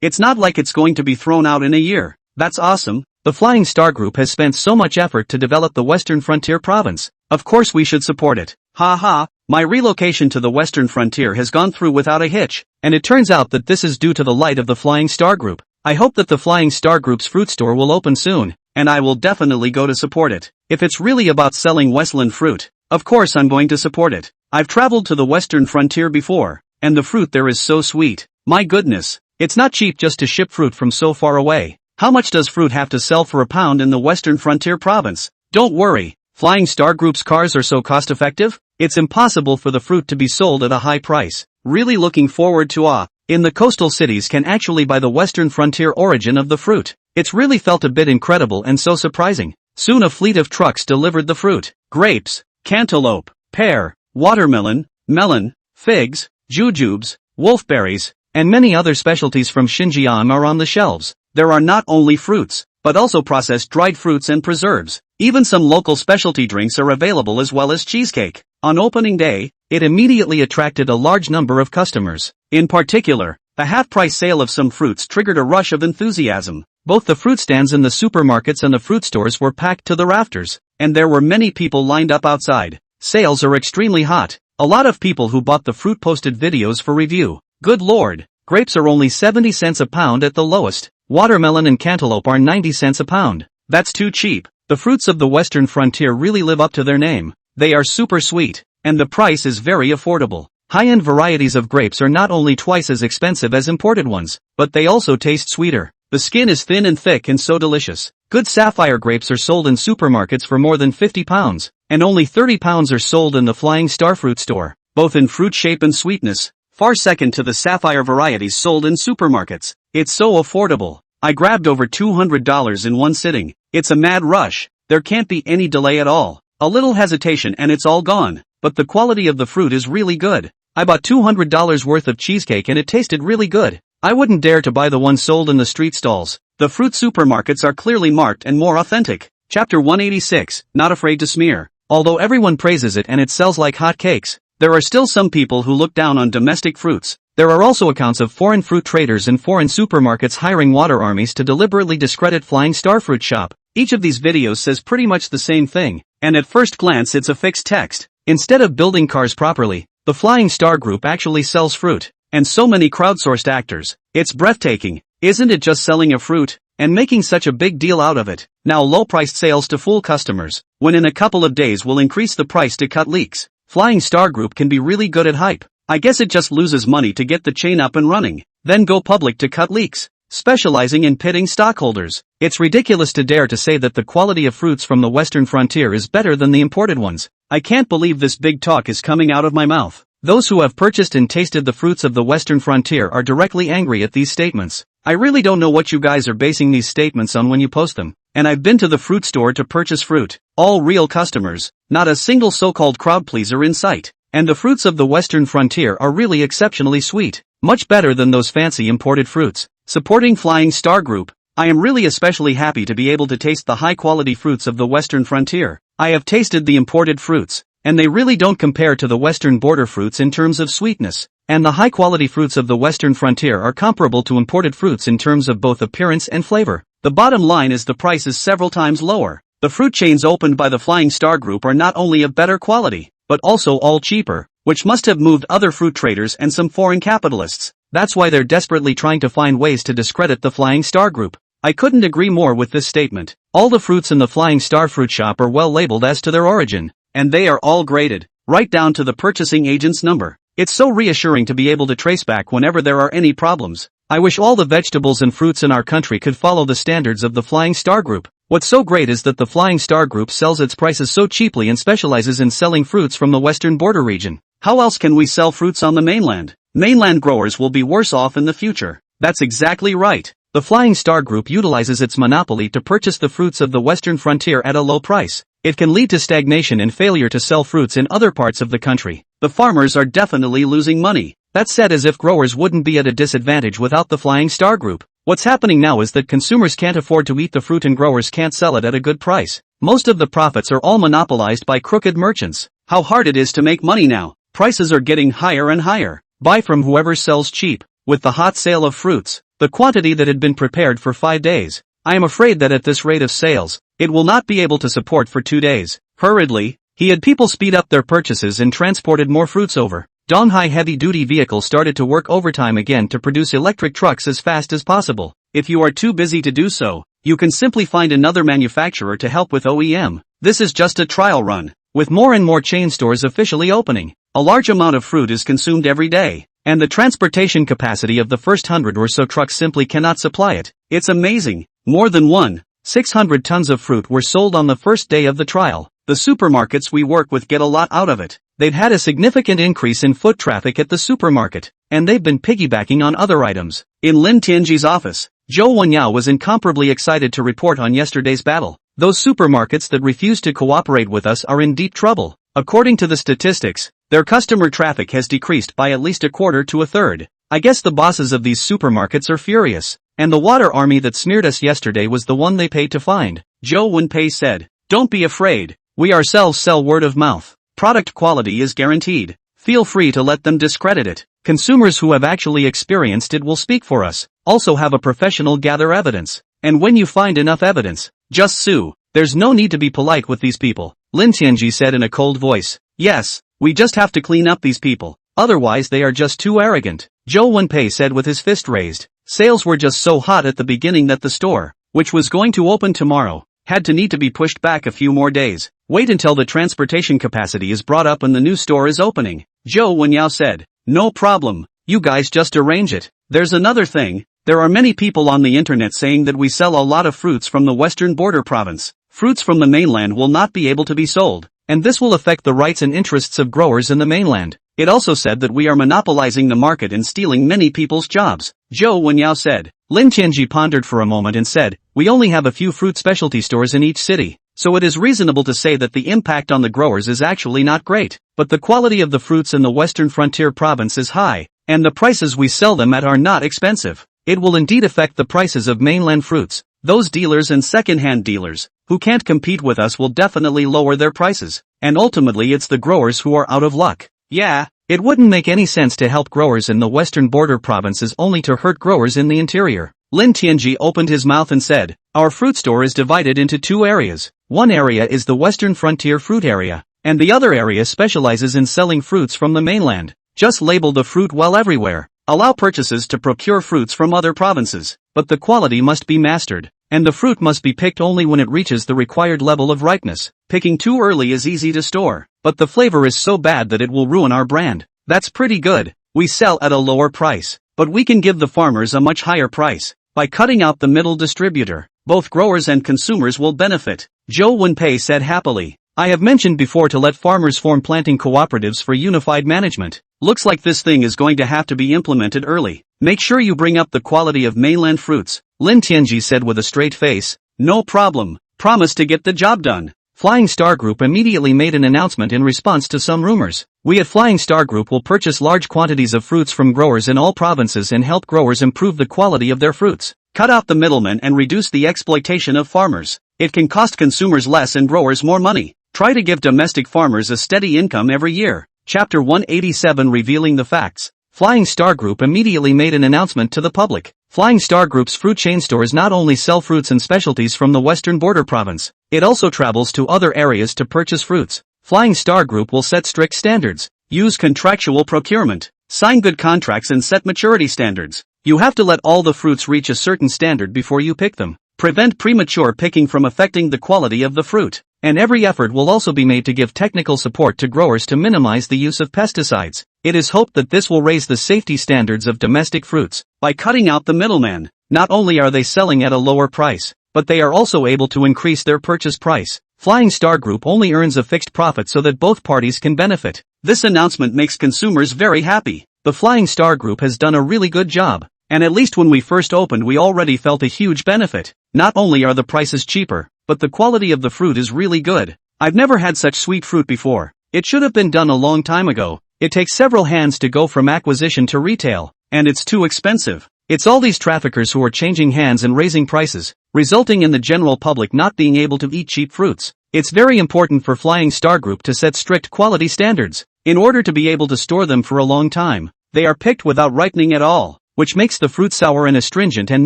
It's not like it's going to be thrown out in a year. That's awesome. The Flying Star Group has spent so much effort to develop the Western Frontier province. Of course we should support it. Ha ha, my relocation to the Western Frontier has gone through without a hitch, and it turns out that this is due to the light of the Flying Star Group. I hope that the Flying Star Group's fruit store will open soon, and I will definitely go to support it. If it's really about selling Westland fruit, of course I'm going to support it. I've traveled to the Western Frontier before, and the fruit there is so sweet. My goodness, it's not cheap just to ship fruit from so far away. How much does fruit have to sell for a pound in the Western Frontier province? Don't worry, Flying Star Group's cars are so cost-effective? It's impossible for the fruit to be sold at a high price. Really looking forward to in the coastal cities can actually buy the Western Frontier origin of the fruit. It's really felt a bit incredible and so surprising. Soon a fleet of trucks delivered the fruit. Grapes, cantaloupe, pear, watermelon, melon, figs, jujubes, wolfberries, and many other specialties from Xinjiang are on the shelves. There are not only fruits, but also processed dried fruits and preserves. Even some local specialty drinks are available as well as cheesecake. On opening day, it immediately attracted a large number of customers. In particular, the half-price sale of some fruits triggered a rush of enthusiasm. Both the fruit stands in the supermarkets and the fruit stores were packed to the rafters, and there were many people lined up outside. Sales are extremely hot. A lot of people who bought the fruit posted videos for review. Good lord, grapes are only 70 cents a pound at the lowest. Watermelon and cantaloupe are 90 cents a pound. That's too cheap. The fruits of the Western Frontier really live up to their name. They are super sweet, and the price is very affordable. High-end varieties of grapes are not only twice as expensive as imported ones, but they also taste sweeter. The skin is thin and thick and so delicious. Good sapphire grapes are sold in supermarkets for more than 50 pounds, and only 30 pounds are sold in the Flying Star Fruit store, both in fruit shape and sweetness, far second to the sapphire varieties sold in supermarkets. It's so affordable. I grabbed over $200 in one sitting. It's a mad rush. There can't be any delay at all. A little hesitation and it's all gone. But the quality of the fruit is really good. I bought $200 worth of cheesecake and it tasted really good. I wouldn't dare to buy the one sold in the street stalls. The fruit supermarkets are clearly marked and more authentic. Chapter 186, Not Afraid to Smear. Although everyone praises it and it sells like hot cakes, there are still some people who look down on domestic fruits. There are also accounts of foreign fruit traders and foreign supermarkets hiring water armies to deliberately discredit Flying Star Fruit Shop. Each of these videos says pretty much the same thing, and at first glance it's a fixed text. Instead of building cars properly, the Flying Star Group actually sells fruit, and so many crowdsourced actors. It's breathtaking. Isn't it just selling a fruit, and making such a big deal out of it? Now low-priced sales to fool customers, when in a couple of days will increase the price to cut leaks. Flying Star Group can be really good at hype. I guess it just loses money to get the chain up and running, then go public to cut leaks, specializing in pitting stockholders. It's ridiculous to dare to say that the quality of fruits from the Western Frontier is better than the imported ones. I can't believe this big talk is coming out of my mouth. Those who have purchased and tasted the fruits of the Western Frontier are directly angry at these statements. I really don't know what you guys are basing these statements on when you post them. And I've been to the fruit store to purchase fruit. All real customers, not a single so-called crowd pleaser in sight. And the fruits of the Western Frontier are really exceptionally sweet, much better than those fancy imported fruits. Supporting Flying Star Group, I am really especially happy to be able to taste the high-quality fruits of the Western Frontier. I have tasted the imported fruits, and they really don't compare to the Western border fruits in terms of sweetness. And the high-quality fruits of the Western Frontier are comparable to imported fruits in terms of both appearance and flavor. The bottom line is the price is several times lower. The fruit chains opened by the Flying Star Group are not only of better quality, but also all cheaper, which must have moved other fruit traders and some foreign capitalists. That's why they're desperately trying to find ways to discredit the Flying Star Group. I couldn't agree more with this statement. All the fruits in the Flying Star Fruit Shop are well labeled as to their origin, and they are all graded, right down to the purchasing agent's number. It's so reassuring to be able to trace back whenever there are any problems. I wish all the vegetables and fruits in our country could follow the standards of the Flying Star Group. What's so great is that the Flying Star Group sells its prices so cheaply and specializes in selling fruits from the western border region. How else can we sell fruits on the mainland? Mainland growers will be worse off in the future. That's exactly right. The Flying Star Group utilizes its monopoly to purchase the fruits of the Western Frontier at a low price. It can lead to stagnation and failure to sell fruits in other parts of the country. The farmers are definitely losing money. That's said as if growers wouldn't be at a disadvantage without the Flying Star Group. What's happening now is that consumers can't afford to eat the fruit and growers can't sell it at a good price. Most of the profits are all monopolized by crooked merchants. How hard it is to make money now. Prices are getting higher and higher. Buy from whoever sells cheap. With the hot sale of fruits, the quantity that had been prepared for 5 days, I am afraid that at this rate of sales, it will not be able to support for 2 days. Hurriedly, he had people speed up their purchases and transported more fruits over. Donghai heavy-duty vehicle started to work overtime again to produce electric trucks as fast as possible. If you are too busy to do so, you can simply find another manufacturer to help with OEM. This is just a trial run. With more and more chain stores officially opening, a large amount of fruit is consumed every day, and the transportation capacity of the first 100 or so trucks simply cannot supply it. It's amazing. More than 600 tons of fruit were sold on the first day of the trial. The supermarkets we work with get a lot out of it. They've had a significant increase in foot traffic at the supermarket, and they've been piggybacking on other items. In Lin Tianji's office, Zhou Wenyao was incomparably excited to report on yesterday's battle. Those supermarkets that refuse to cooperate with us are in deep trouble. According to the statistics, their customer traffic has decreased by at least a quarter to a third. I guess the bosses of these supermarkets are furious, and the water army that smeared us yesterday was the one they paid to find. Zhou Wenpei said, "Don't be afraid, we ourselves sell word of mouth. Product quality is guaranteed. Feel free to let them discredit it. Consumers who have actually experienced it will speak for us. Also have a professional gather evidence. And when you find enough evidence, just sue. There's no need to be polite with these people," Lin Tianji said in a cold voice. "Yes, we just have to clean up these people. Otherwise they are just too arrogant," Zhou Wenpei said with his fist raised. Sales were just so hot at the beginning that the store, which was going to open tomorrow, had to need to be pushed back a few more days. "Wait until the transportation capacity is brought up and the new store is opening," Zhou Wenyao said. "No problem, you guys just arrange it." There's another thing, there are many people on the internet saying that we sell a lot of fruits from the western border province. Fruits from the mainland will not be able to be sold, and this will affect the rights and interests of growers in the mainland. It also said that we are monopolizing the market and stealing many people's jobs, Zhou Wenyao said. Lin Tianji pondered for a moment and said, "We only have a few fruit specialty stores in each city, so it is reasonable to say that the impact on the growers is actually not great. But the quality of the fruits in the western frontier province is high, and the prices we sell them at are not expensive. It will indeed affect the prices of mainland fruits. Those dealers and second-hand dealers, who can't compete with us, will definitely lower their prices, and ultimately it's the growers who are out of luck. Yeah, it wouldn't make any sense to help growers in the western border provinces only to hurt growers in the interior." Lin Tianji opened his mouth and said, "Our fruit store is divided into two areas. One area is the western frontier fruit area, and the other area specializes in selling fruits from the mainland. Just label the fruit well everywhere. Allow purchases to procure fruits from other provinces, but the quality must be mastered, and the fruit must be picked only when it reaches the required level of ripeness. Picking too early is easy to store, but the flavor is so bad that it will ruin our brand. That's pretty good. We sell at a lower price, but we can give the farmers a much higher price. By cutting out the middle distributor, both growers and consumers will benefit," Zhou Wenpei said happily. "I have mentioned before to let farmers form planting cooperatives for unified management. Looks like this thing is going to have to be implemented early. Make sure you bring up the quality of mainland fruits," Lin Tianji said with a straight face. "No problem. Promise to get the job done." Flying Star Group immediately made an announcement in response to some rumors. "We at Flying Star Group will purchase large quantities of fruits from growers in all provinces and help growers improve the quality of their fruits. Cut out the middlemen and reduce the exploitation of farmers. It can cost consumers less and growers more money. Try to give domestic farmers a steady income every year." Chapter 187 Revealing the Facts. Flying Star Group immediately made an announcement to the public. Flying Star Group's fruit chain stores not only sell fruits and specialties from the western border province, it also travels to other areas to purchase fruits. Flying Star Group will set strict standards, use contractual procurement, sign good contracts and set maturity standards. You have to let all the fruits reach a certain standard before you pick them. Prevent premature picking from affecting the quality of the fruit. And every effort will also be made to give technical support to growers to minimize the use of pesticides. It is hoped that this will raise the safety standards of domestic fruits. By cutting out the middleman, not only are they selling at a lower price, but they are also able to increase their purchase price. Flying Star Group only earns a fixed profit so that both parties can benefit. This announcement makes consumers very happy. The Flying Star Group has done a really good job, and at least when we first opened we already felt a huge benefit. Not only are the prices cheaper, but the quality of the fruit is really good. I've never had such sweet fruit before. It should have been done a long time ago. It takes several hands to go from acquisition to retail, and it's too expensive. It's all these traffickers who are changing hands and raising prices, resulting in the general public not being able to eat cheap fruits. It's very important for Flying Star Group to set strict quality standards, in order to be able to store them for a long time. They are picked without ripening at all, which makes the fruit sour and astringent and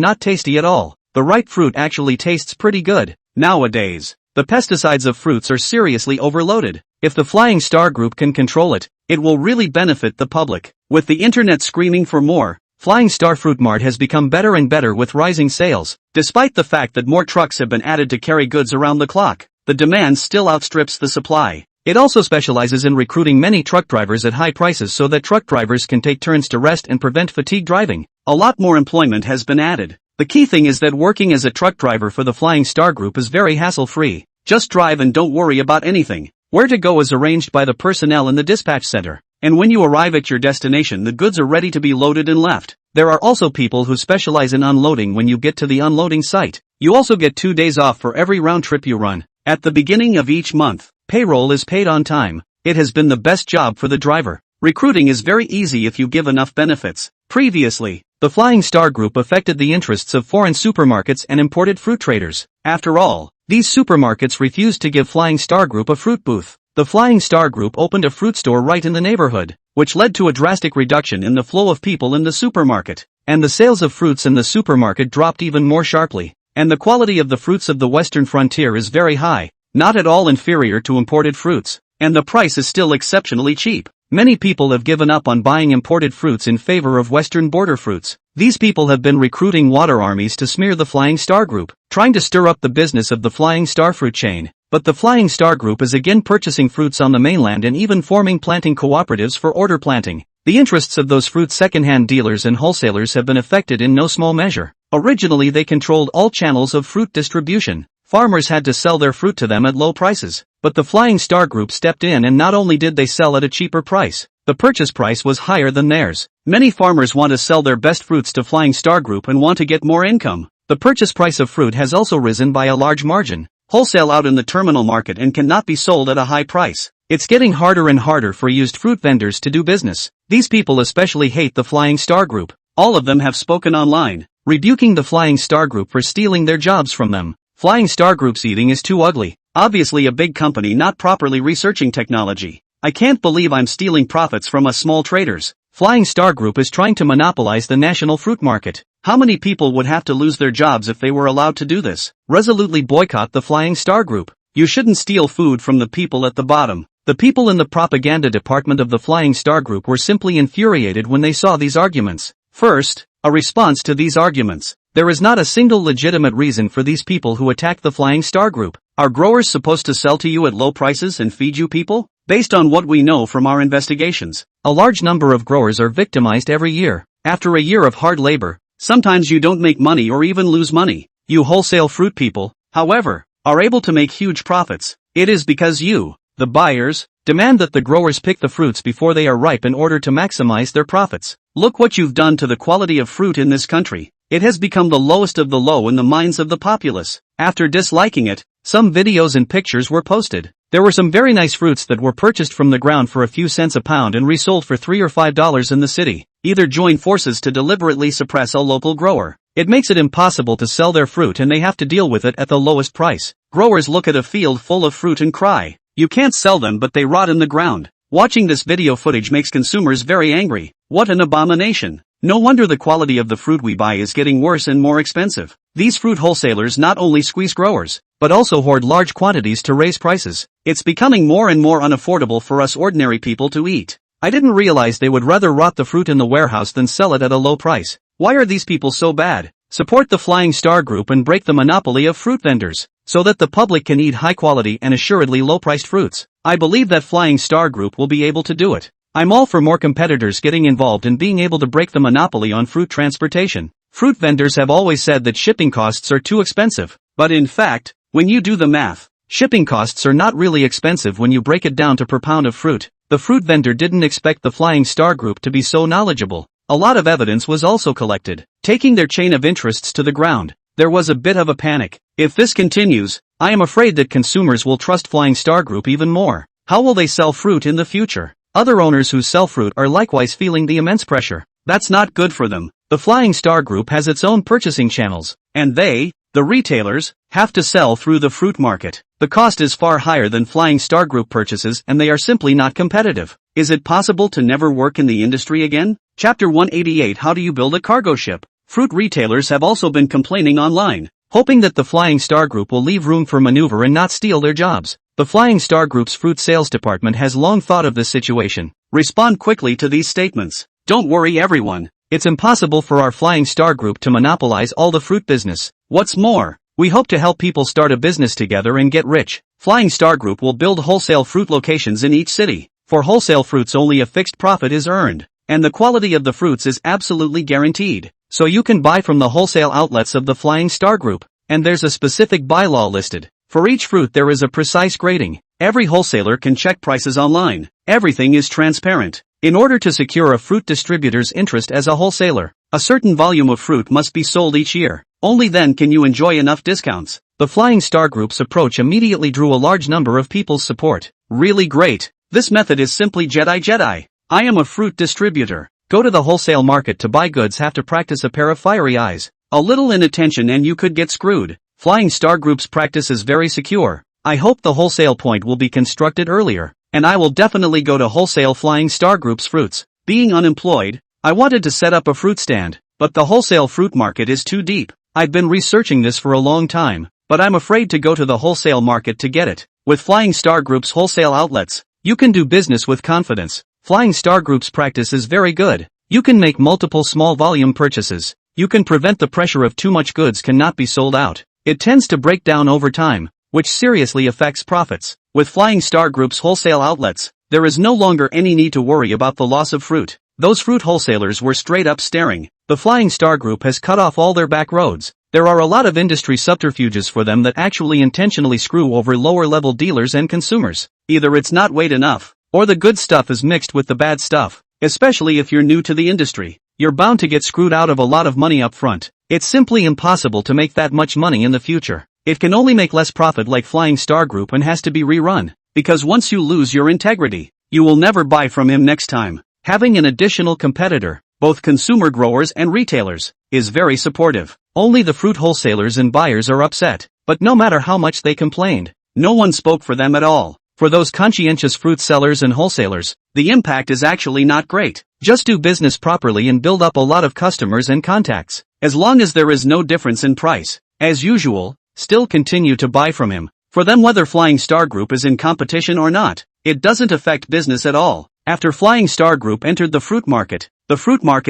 not tasty at all. The ripe fruit actually tastes pretty good. Nowadays, the pesticides of fruits are seriously overloaded. If the Flying Star Group can control it, it will really benefit the public. With the internet screaming for more, Flying Star Fruit Mart has become better and better with rising sales. Despite the fact that more trucks have been added to carry goods around the clock, the demand still outstrips the supply. It also specializes in recruiting many truck drivers at high prices so that truck drivers can take turns to rest and prevent fatigue driving. A lot more employment has been added. The key thing is that working as a truck driver for the Flying Star Group is very hassle-free. Just drive and don't worry about anything. Where to go is arranged by the personnel in the dispatch center. And when you arrive at your destination, the goods are ready to be loaded and left. There are also people who specialize in unloading when you get to the unloading site. You also get 2 days off for every round trip you run. At the beginning of each month, payroll is paid on time. It has been the best job for the driver. Recruiting is very easy if you give enough benefits. Previously, the Flying Star Group affected the interests of foreign supermarkets and imported fruit traders. After all, these supermarkets refused to give Flying Star Group a fruit booth. The Flying Star Group opened a fruit store right in the neighborhood, which led to a drastic reduction in the flow of people in the supermarket. And the sales of fruits in the supermarket dropped even more sharply. And the quality of the fruits of the western frontier is very high, not at all inferior to imported fruits. And the price is still exceptionally cheap. Many people have given up on buying imported fruits in favor of western border fruits. These people have been recruiting water armies to smear the Flying Star Group, trying to stir up the business of the Flying Star fruit chain. But the Flying Star Group is again purchasing fruits on the mainland and even forming planting cooperatives for order planting. The interests of those fruit second-hand dealers and wholesalers have been affected in no small measure. Originally they controlled all channels of fruit distribution. Farmers had to sell their fruit to them at low prices. But the Flying Star Group stepped in, and not only did they sell at a cheaper price, the purchase price was higher than theirs. Many farmers want to sell their best fruits to Flying Star Group and want to get more income. The purchase price of fruit has also risen by a large margin. Wholesale out in the terminal market and cannot be sold at a high price. It's getting harder and harder for used fruit vendors to do business. These people especially hate the Flying Star Group. All of them have spoken online, rebuking the Flying Star Group for stealing their jobs from them. Flying Star Group's eating is too ugly. Obviously a big company not properly researching technology. I can't believe I'm stealing profits from us small traders. Flying Star Group is trying to monopolize the national fruit market. How many people would have to lose their jobs if they were allowed to do this? Resolutely boycott the Flying Star Group. You shouldn't steal food from the people at the bottom. The people in the propaganda department of the Flying Star Group were simply infuriated when they saw these arguments. First, a response to these arguments. There is not a single legitimate reason for these people who attack the Flying Star Group. Are growers supposed to sell to you at low prices and feed you people? Based on what we know from our investigations, a large number of growers are victimized every year. After a year of hard labor, sometimes you don't make money or even lose money. You wholesale fruit people, however, are able to make huge profits. It is because you, the buyers, demand that the growers pick the fruits before they are ripe in order to maximize their profits. Look what you've done to the quality of fruit in this country. It has become the lowest of the low in the minds of the populace. After disliking it, some videos and pictures were posted. There were some very nice fruits that were purchased from the ground for a few cents a pound and resold for $3 or $5 in the city. Either join forces to deliberately suppress a local grower. It makes it impossible to sell their fruit and they have to deal with it at the lowest price. Growers look at a field full of fruit and cry, "You can't sell them, but they rot in the ground." Watching this video footage makes consumers very angry. What an abomination. No wonder the quality of the fruit we buy is getting worse and more expensive. These fruit wholesalers not only squeeze growers, but also hoard large quantities to raise prices. It's becoming more and more unaffordable for us ordinary people to eat. I didn't realize they would rather rot the fruit in the warehouse than sell it at a low price. Why are these people so bad? Support the Flying Star Group and break the monopoly of fruit vendors, so that the public can eat high quality and assuredly low-priced fruits. I believe that Flying Star Group will be able to do it. I'm all for more competitors getting involved and being able to break the monopoly on fruit transportation. Fruit vendors have always said that shipping costs are too expensive. But in fact, when you do the math, shipping costs are not really expensive when you break it down to per pound of fruit. The fruit vendor didn't expect the Flying Star Group to be so knowledgeable. A lot of evidence was also collected, taking their chain of interests to the ground. There was a bit of a panic. If this continues, I am afraid that consumers will trust Flying Star Group even more. How will they sell fruit in the future? Other owners who sell fruit are likewise feeling the immense pressure. That's not good for them. The Flying Star Group has its own purchasing channels, and they, the retailers, have to sell through the fruit market. The cost is far higher than Flying Star Group purchases and they are simply not competitive. Is it possible to never work in the industry again? Chapter 188: How do you build a cargo ship? Fruit retailers have also been complaining online, hoping that the Flying Star Group will leave room for maneuver and not steal their jobs. The Flying Star Group's fruit sales department has long thought of this situation. Respond quickly to these statements. Don't worry everyone. It's impossible for our Flying Star Group to monopolize all the fruit business. What's more, we hope to help people start a business together and get rich. Flying Star Group will build wholesale fruit locations in each city. For wholesale fruits only a fixed profit is earned, and the quality of the fruits is absolutely guaranteed. So you can buy from the wholesale outlets of the Flying Star Group, and there's a specific bylaw listed. For each fruit there is a precise grading. Every wholesaler can check prices online. Everything is transparent. In order to secure a fruit distributor's interest as a wholesaler, a certain volume of fruit must be sold each year. Only then can you enjoy enough discounts. The Flying Star Group's approach immediately drew a large number of people's support. Really great. This method is simply Jedi. I am a fruit distributor. Go to the wholesale market to buy goods, have to practice a pair of fiery eyes. A little inattention and you could get screwed. Flying Star Group's practice is very secure. I hope the wholesale point will be constructed earlier, and I will definitely go to wholesale Flying Star Group's fruits. Being unemployed, I wanted to set up a fruit stand, but the wholesale fruit market is too deep. I've been researching this for a long time, but I'm afraid to go to the wholesale market to get it. With Flying Star Group's wholesale outlets, you can do business with confidence. Flying Star Group's practice is very good. You can make multiple small volume purchases. You can prevent the pressure of too much goods cannot be sold out. It tends to break down over time, which seriously affects profits. With Flying Star Group's wholesale outlets, there is no longer any need to worry about the loss of fruit. Those fruit wholesalers were straight up staring. The Flying Star Group has cut off all their back roads. There are a lot of industry subterfuges for them that actually intentionally screw over lower level dealers and consumers. Either it's not weighed enough, or the good stuff is mixed with the bad stuff. Especially if you're new to the industry, you're bound to get screwed out of a lot of money up front. It's simply impossible to make that much money in the future. It can only make less profit like Flying Star Group and has to be rerun. Because once you lose your integrity, you will never buy from him next time. Having an additional competitor, both consumer growers and retailers, is very supportive. Only the fruit wholesalers and buyers are upset. But no matter how much they complained, no one spoke for them at all. For those conscientious fruit sellers and wholesalers, the impact is actually not great. Just do business properly and build up a lot of customers and contacts. As long as there is no difference in price, as usual, still continue to buy from him. For them, whether Flying Star Group is in competition or not, it doesn't affect business at all. After Flying Star Group entered the fruit market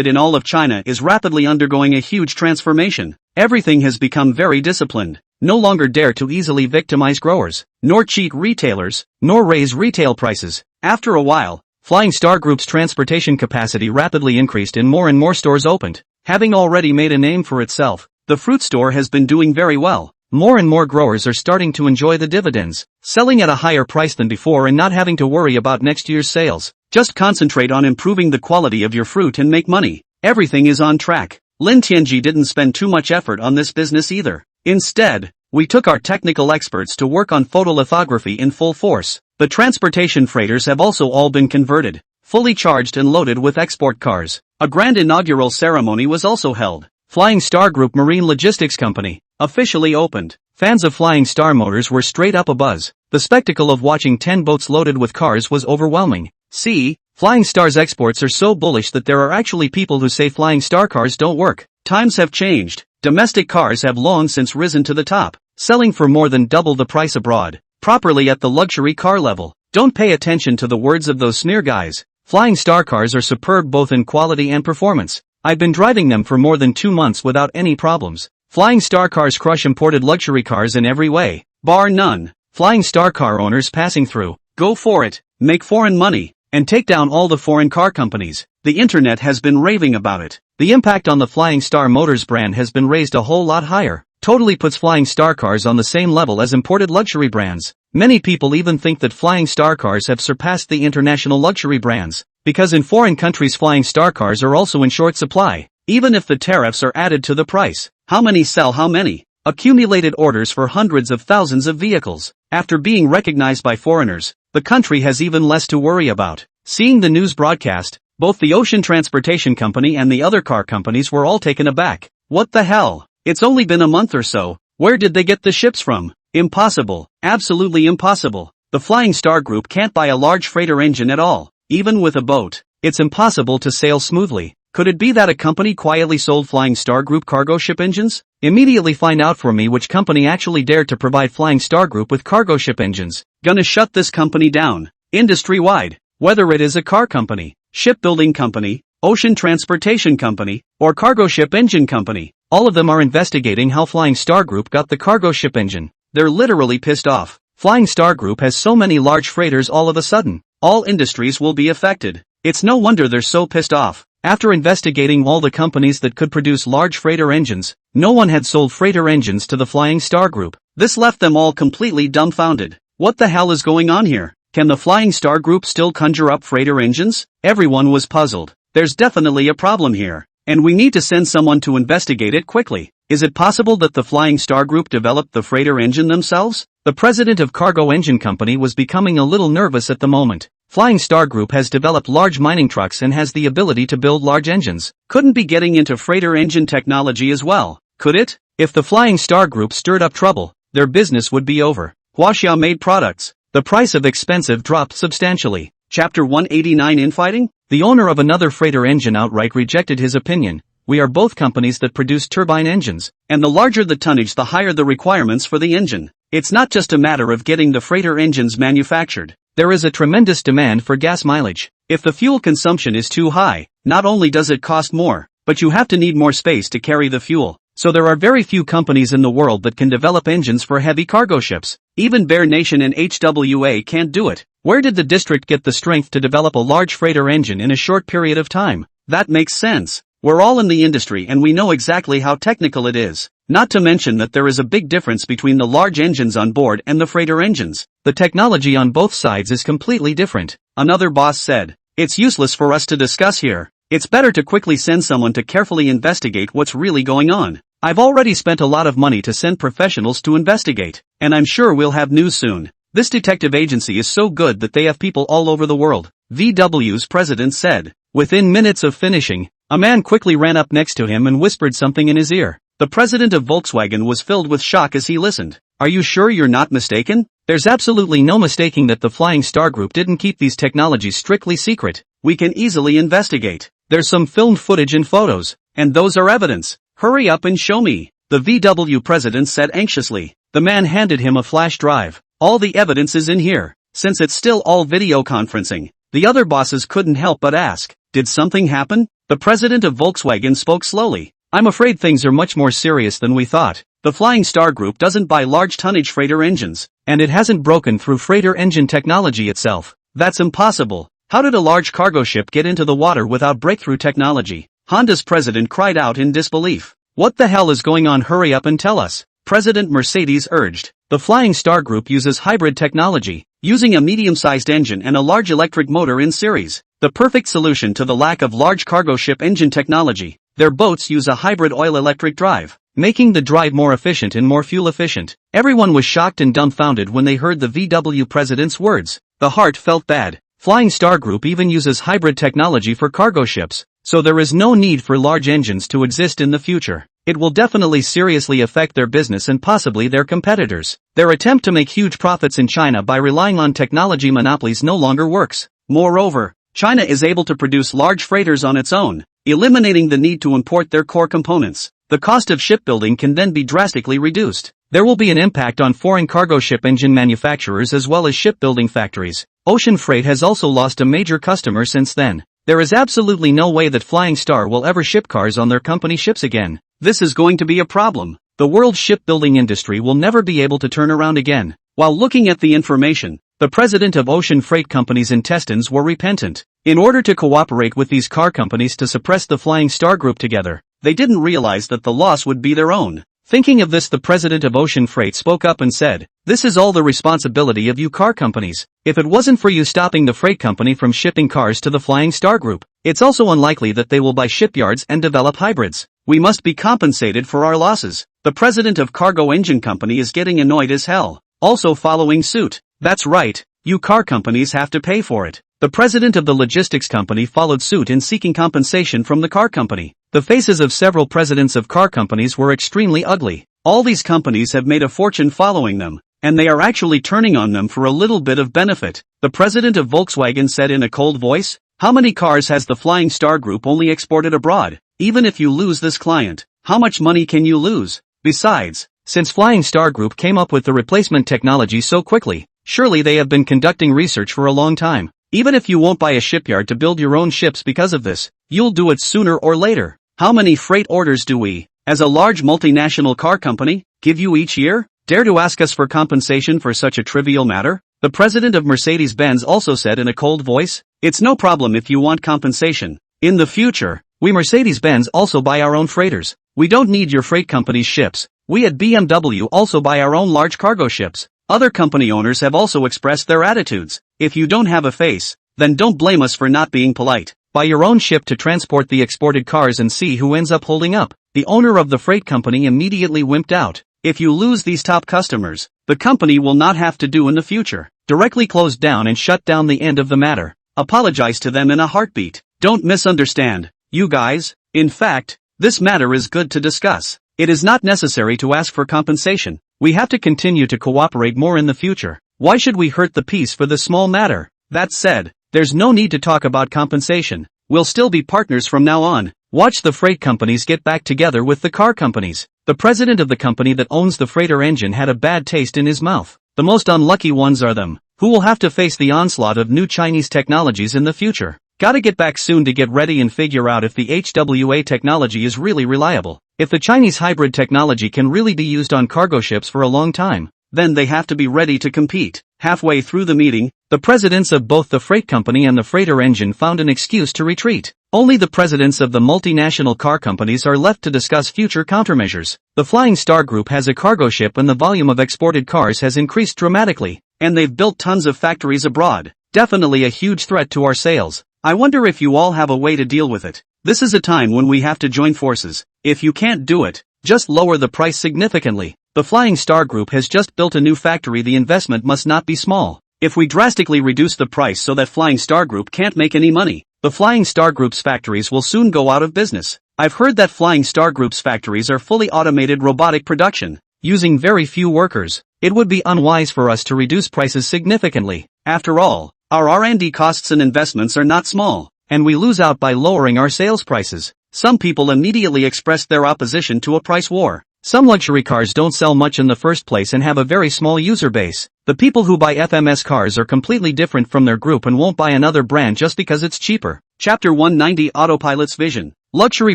in all of China is rapidly undergoing a huge transformation. Everything has become very disciplined. No longer dare to easily victimize growers, nor cheat retailers, nor raise retail prices. After a while, Flying Star Group's transportation capacity rapidly increased and more stores opened. Having already made a name for itself, the fruit store has been doing very well. More and more growers are starting to enjoy the dividends, selling at a higher price than before and not having to worry about next year's sales. Just concentrate on improving the quality of your fruit and make money. Everything is on track. Lin Tianji didn't spend too much effort on this business either. Instead, we took our technical experts to work on photolithography in full force. The transportation freighters have also all been converted, fully charged and loaded with export cars. A grand inaugural ceremony was also held. Flying Star Group Marine Logistics Company officially opened. Fans of Flying Star Motors were straight up abuzz. The spectacle of watching 10 boats loaded with cars was overwhelming. See, Flying Star's exports are so bullish that there are actually people who say Flying Star cars don't work. Times have changed. Domestic cars have long since risen to the top, selling for more than double the price abroad, properly at the luxury car level. Don't pay attention to the words of those smear guys. Flying Star cars are superb both in quality and performance. I've been driving them for more than 2 months without any problems. Flying Star cars crush imported luxury cars in every way, bar none. Flying Star car owners passing through, go for it, make foreign money, and take down all the foreign car companies. The internet has been raving about it. The impact on the Flying Star Motors brand has been raised a whole lot higher. Totally puts Flying Star cars on the same level as imported luxury brands. Many people even think that Flying Star cars have surpassed the international luxury brands, because in foreign countries Flying Star cars are also in short supply, even if the tariffs are added to the price. How many sell how many? Accumulated orders for hundreds of thousands of vehicles. After being recognized by foreigners, the country has even less to worry about. Seeing the news broadcast, both the ocean transportation company and the other car companies were all taken aback. What the hell? It's only been a month or so. Where did they get the ships from? Impossible. Absolutely impossible. The Flying Star Group can't buy a large freighter engine at all. Even with a boat, it's impossible to sail smoothly. Could it be that a company quietly sold Flying Star Group cargo ship engines? Immediately find out for me which company actually dared to provide Flying Star Group with cargo ship engines. Gonna shut this company down. Industry-wide. Whether it is a car company, shipbuilding company, ocean transportation company, or cargo ship engine company, all of them are investigating how Flying Star Group got the cargo ship engine. They're literally pissed off. Flying Star Group has so many large freighters all of a sudden. All industries will be affected. It's no wonder they're so pissed off. After investigating all the companies that could produce large freighter engines, no one had sold freighter engines to the Flying Star Group. This left them all completely dumbfounded. What the hell is going on here? Can the Flying Star Group still conjure up freighter engines? Everyone was puzzled. There's definitely a problem here, and we need to send someone to investigate it quickly. Is it possible that the Flying Star Group developed the freighter engine themselves? The president of Cargo Engine Company was becoming a little nervous at the moment. Flying Star Group has developed large mining trucks and has the ability to build large engines. Couldn't be getting into freighter engine technology as well, could it? If the Flying Star Group stirred up trouble, their business would be over. Huaxia made products. The price of expensive dropped substantially. Chapter 189 Infighting? The owner of another freighter engine outright rejected his opinion. We are both companies that produce turbine engines, and the larger the tonnage the higher the requirements for the engine. It's not just a matter of getting the freighter engines manufactured. There is a tremendous demand for gas mileage. If the fuel consumption is too high, not only does it cost more, but you have to need more space to carry the fuel. So there are very few companies in the world that can develop engines for heavy cargo ships. Even Bear Nation and HWA can't do it. Where did the district get the strength to develop a large freighter engine in a short period of time? That makes sense. We're all in the industry and we know exactly how technical it is. Not to mention that there is a big difference between the large engines on board and the freighter engines. The technology on both sides is completely different. Another boss said, "It's useless for us to discuss here. It's better to quickly send someone to carefully investigate what's really going on. I've already spent a lot of money to send professionals to investigate, and I'm sure we'll have news soon. This detective agency is so good that they have people all over the world," VW's president said. Within minutes of finishing, a man quickly ran up next to him and whispered something in his ear. The president of Volkswagen was filled with shock as he listened. "Are you sure you're not mistaken? There's absolutely no mistaking that the Flying Star Group didn't keep these technologies strictly secret. We can easily investigate. There's some filmed footage and photos, and those are evidence. Hurry up and show me," the VW president said anxiously. The man handed him a flash drive. "All the evidence is in here." Since it's still all video conferencing, the other bosses couldn't help but ask, "Did something happen?" The president of Volkswagen spoke slowly. "I'm afraid things are much more serious than we thought. The Flying Star Group doesn't buy large tonnage freighter engines, and it hasn't broken through freighter engine technology itself. That's impossible. How did a large cargo ship get into the water without breakthrough technology?" Honda's president cried out in disbelief. "What the hell is going on? Hurry up and tell us," President Mercedes urged. The Flying Star Group uses hybrid technology, using a medium-sized engine and a large electric motor in series. The perfect solution to the lack of large cargo ship engine technology. Their boats use a hybrid oil-electric drive, making the drive more efficient and more fuel-efficient. Everyone was shocked and dumbfounded when they heard the VW president's words. The heart felt bad. Flying Star Group even uses hybrid technology for cargo ships, so there is no need for large engines to exist in the future. It will definitely seriously affect their business and possibly their competitors. Their attempt to make huge profits in China by relying on technology monopolies no longer works. Moreover, China is able to produce large freighters on its own, eliminating the need to import their core components. The cost of shipbuilding can then be drastically reduced. There will be an impact on foreign cargo ship engine manufacturers as well as shipbuilding factories. Ocean freight has also lost a major customer since then. There is absolutely no way that Flying Star will ever ship cars on their company ships again. This is going to be a problem. The world shipbuilding industry will never be able to turn around again. While looking at the information, the president of Ocean Freight Company's intestines were repentant. In order to cooperate with these car companies to suppress the Flying Star Group together, they didn't realize that the loss would be their own. Thinking of this, the president of Ocean Freight spoke up and said, "This is all the responsibility of you car companies. If it wasn't for you stopping the freight company from shipping cars to the Flying Star Group, it's also unlikely that they will buy shipyards and develop hybrids. We must be compensated for our losses." The president of Cargo Engine Company is getting annoyed as hell, also following suit. "That's right, you car companies have to pay for it." The president of the logistics company followed suit in seeking compensation from the car company. The faces of several presidents of car companies were extremely ugly. All these companies have made a fortune following them, and they are actually turning on them for a little bit of benefit. The president of Volkswagen said in a cold voice, "How many cars has the Flying Star Group only exported abroad? Even if you lose this client, how much money can you lose? Besides, since Flying Star Group came up with the replacement technology so quickly, surely they have been conducting research for a long time. Even if you won't buy a shipyard to build your own ships because of this, you'll do it sooner or later. How many freight orders do we, as a large multinational car company, give you each year? Dare to ask us for compensation for such a trivial matter?" The president of Mercedes-Benz also said in a cold voice, "It's no problem if you want compensation. In the future, we Mercedes-Benz also buy our own freighters. We don't need your freight company's ships. We at BMW also buy our own large cargo ships. Other company owners have also expressed their attitudes. If you don't have a face, then don't blame us for not being polite. Buy your own ship to transport the exported cars and see who ends up holding up. The owner of the freight company immediately wimped out. If you lose these top customers, the company will not have to do in the future. Directly closed down and shut down the end of the matter. Apologize to them in a heartbeat. Don't misunderstand, you guys. In fact, this matter is good to discuss. It is not necessary to ask for compensation. We have to continue to cooperate more in the future. Why should we hurt the peace for this small matter? That said, there's no need to talk about compensation. We'll still be partners from now on. Watch the freight companies get back together with the car companies. The president of the company that owns the freighter engine had a bad taste in his mouth. The most unlucky ones are them, who will have to face the onslaught of new Chinese technologies in the future. Gotta get back soon to get ready and figure out if the HWA technology is really reliable. If the Chinese hybrid technology can really be used on cargo ships for a long time, then they have to be ready to compete. Halfway through the meeting, the presidents of both the freight company and the freighter engine found an excuse to retreat. Only the presidents of the multinational car companies are left to discuss future countermeasures. The Flying Star Group has a cargo ship and the volume of exported cars has increased dramatically, and they've built tons of factories abroad. Definitely a huge threat to our sales. I wonder if you all have a way to deal with it. This is a time when we have to join forces. If you can't do it, just lower the price significantly. The Flying Star Group has just built a new factory. The investment must not be small. If we drastically reduce the price so that Flying Star Group can't make any money, the Flying Star Group's factories will soon go out of business. I've heard that Flying Star Group's factories are fully automated robotic production, using very few workers. It would be unwise for us to reduce prices significantly. After all, our R&D costs and investments are not small, and we lose out by lowering our sales prices. Some people immediately expressed their opposition to a price war. Some luxury cars don't sell much in the first place and have a very small user base. The people who buy FMS cars are completely different from their group and won't buy another brand just because it's cheaper. Chapter 190 Autopilot's Vision. Luxury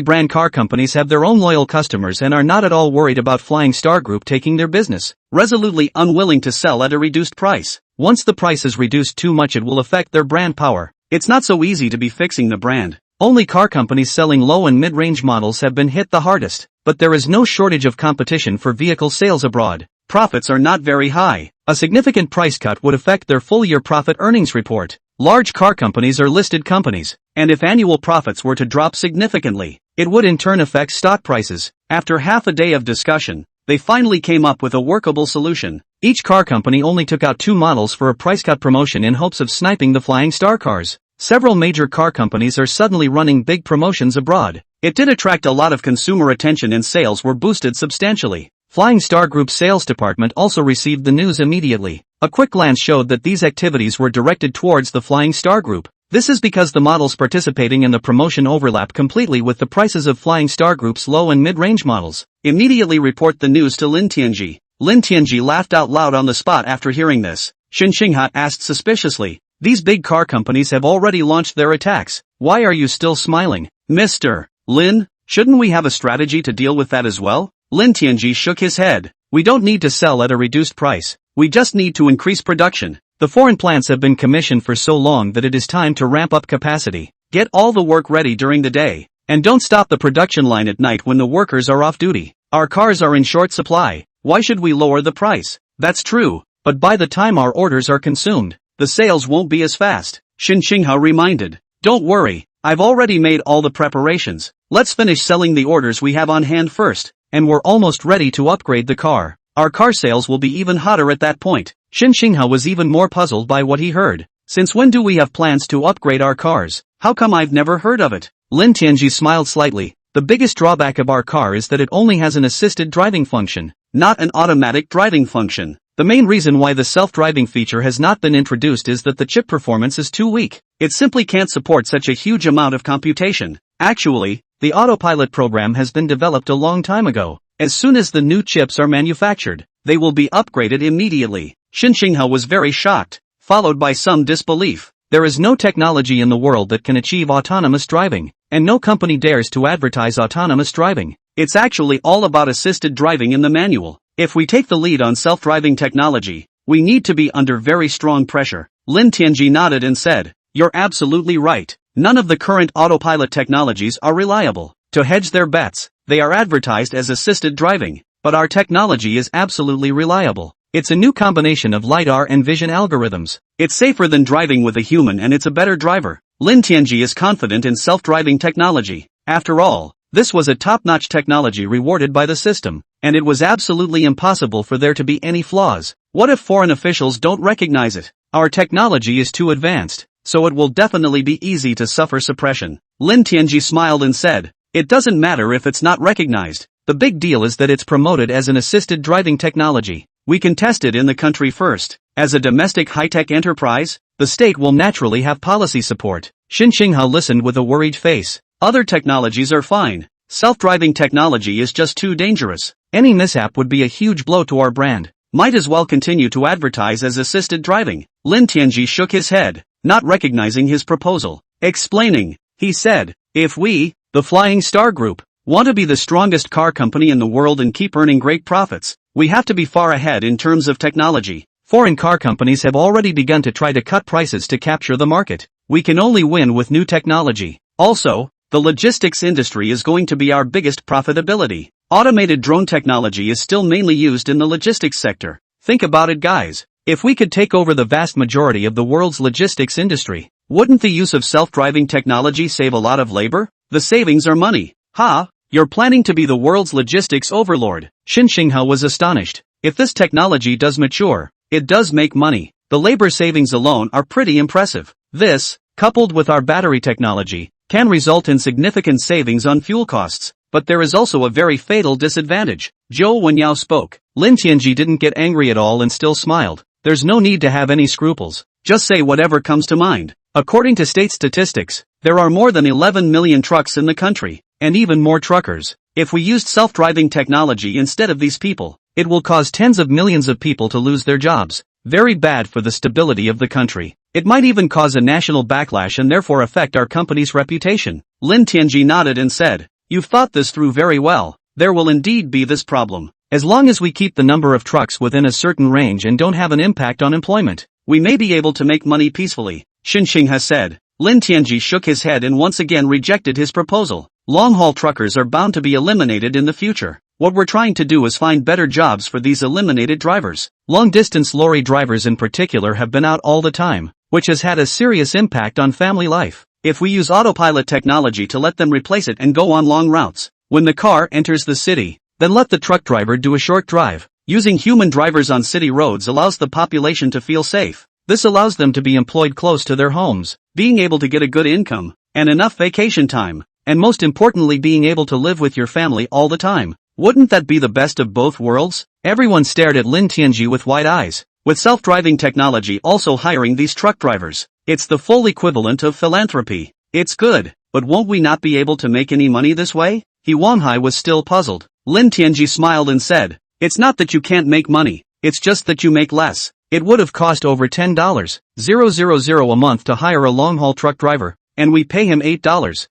brand car companies have their own loyal customers and are not at all worried about Flying Star Group taking their business, resolutely unwilling to sell at a reduced price. Once the price is reduced too much, it will affect their brand power. It's not so easy to be fixing the brand. Only car companies selling low and mid-range models have been hit the hardest, but there is no shortage of competition for vehicle sales abroad. Profits are not very high. A significant price cut would affect their full-year profit earnings report. Large car companies are listed companies, and if annual profits were to drop significantly, it would in turn affect stock prices. After half a day of discussion, they finally came up with a workable solution. Each car company only took out 2 models for a price cut promotion in hopes of sniping the Flying Star cars. Several major car companies are suddenly running big promotions abroad. It did attract a lot of consumer attention and sales were boosted substantially. Flying Star Group's sales department also received the news immediately. A quick glance showed that these activities were directed towards the Flying Star Group. This is because the models participating in the promotion overlap completely with the prices of Flying Star Group's low and mid-range models. Immediately report the news to Lin Tianji. Lin Tianji laughed out loud on the spot after hearing this. Xin Xingha asked suspiciously, "These big car companies have already launched their attacks. Why are you still smiling, Mr. Lin? Shouldn't we have a strategy to deal with that as well?" Lin Tianji shook his head. "We don't need to sell at a reduced price. We just need to increase production. The foreign plants have been commissioned for so long that it is time to ramp up capacity. Get all the work ready during the day, and don't stop the production line at night when the workers are off duty. Our cars are in short supply. Why should we lower the price?" "That's true, but by the time our orders are consumed, the sales won't be as fast," Xin Xingha reminded. "Don't worry, I've already made all the preparations. Let's finish selling the orders we have on hand first, and we're almost ready to upgrade the car. Our car sales will be even hotter at that point." Xin Xingha was even more puzzled by what he heard. "Since when do we have plans to upgrade our cars? How come I've never heard of it?" Lin Tianji smiled slightly. "The biggest drawback of our car is that it only has an assisted driving function, not an automatic driving function. The main reason why the self-driving feature has not been introduced is that the chip performance is too weak. It simply can't support such a huge amount of computation. Actually, the autopilot program has been developed a long time ago. As soon as the new chips are manufactured, they will be upgraded immediately." Xin Xingha was very shocked, followed by some disbelief. There is no technology in the world that can achieve autonomous driving, and no company dares to advertise autonomous driving. It's actually all about assisted driving in the manual. If we take the lead on self-driving technology, we need to be under very strong pressure. Lin Tianji nodded and said, "You're absolutely right. None of the current autopilot technologies are reliable. To hedge their bets, they are advertised as assisted driving. but our technology is absolutely reliable. It's a new combination of LiDAR and vision algorithms. It's safer than driving with a human and it's a better driver. Lin Tianji is confident in self-driving technology. After all, this was a top-notch technology rewarded by the system, and it was absolutely impossible for there to be any flaws. What if foreign officials don't recognize it? Our technology is too advanced, so it will definitely be easy to suffer suppression. Lin Tianji smiled and said, "It doesn't matter if it's not recognized. The big deal is that it's promoted as an assisted driving technology. We can test it in the country first. As a domestic high-tech enterprise, the state will naturally have policy support." Xin Xinghao listened with a worried face. Other technologies are fine. Self-driving technology is just too dangerous. Any mishap would be a huge blow to our brand. Might as well continue to advertise as assisted driving. Lin Tianji shook his head, not recognizing his proposal. Explaining, he said, "If we, the Flying Star Group, want to be the strongest car company in the world and keep earning great profits, we have to be far ahead in terms of technology. Foreign car companies have already begun to try to cut prices to capture the market. We can only win with new technology. Also, the logistics industry is going to be our biggest profitability. Automated drone technology is still mainly used in the logistics sector. Think about it, guys. If we could take over the vast majority of the world's logistics industry, wouldn't the use of self-driving technology save a lot of labor? The savings are money." "Ha, you're planning to be the world's logistics overlord." Xin Xinghao was astonished. If this technology does mature, it does make money. The labor savings alone are pretty impressive. This, coupled with our battery technology, can result in significant savings on fuel costs, but there is also a very fatal disadvantage. Zhou Wenyao spoke. Lin Tianji didn't get angry at all and still smiled. There's no need to have any scruples. Just say whatever comes to mind. According to state statistics, there are more than 11 million trucks in the country, and even more truckers. If we used self-driving technology instead of these people, it will cause tens of millions of people to lose their jobs. Very bad for the stability of the country. It might even cause a national backlash and therefore affect our company's reputation." Lin Tianji nodded and said, "You've thought this through very well. There will indeed be this problem. As long as we keep the number of trucks within a certain range and don't have an impact on employment, we may be able to make money peacefully," Xin Xinghao said. Lin Tianji shook his head and once again rejected his proposal. Long-haul truckers are bound to be eliminated in the future. What we're trying to do is find better jobs for these eliminated drivers. Long-distance lorry drivers in particular have been out all the time, which has had a serious impact on family life. If we use autopilot technology to let them replace it and go on long routes, when the car enters the city, then let the truck driver do a short drive. Using human drivers on city roads allows the population to feel safe. This allows them to be employed close to their homes, being able to get a good income, and enough vacation time, and most importantly being able to live with your family all the time. Wouldn't that be the best of both worlds? Everyone stared at Lin Tianji with wide eyes. With self-driving technology also hiring these truck drivers, it's the full equivalent of philanthropy. It's good, but won't we not be able to make any money this way? He Wanghai was still puzzled. Lin Tianji smiled and said, "It's not that you can't make money, it's just that you make less. It would have cost over $10,000 a month to hire a long-haul truck driver, and we pay him $8,000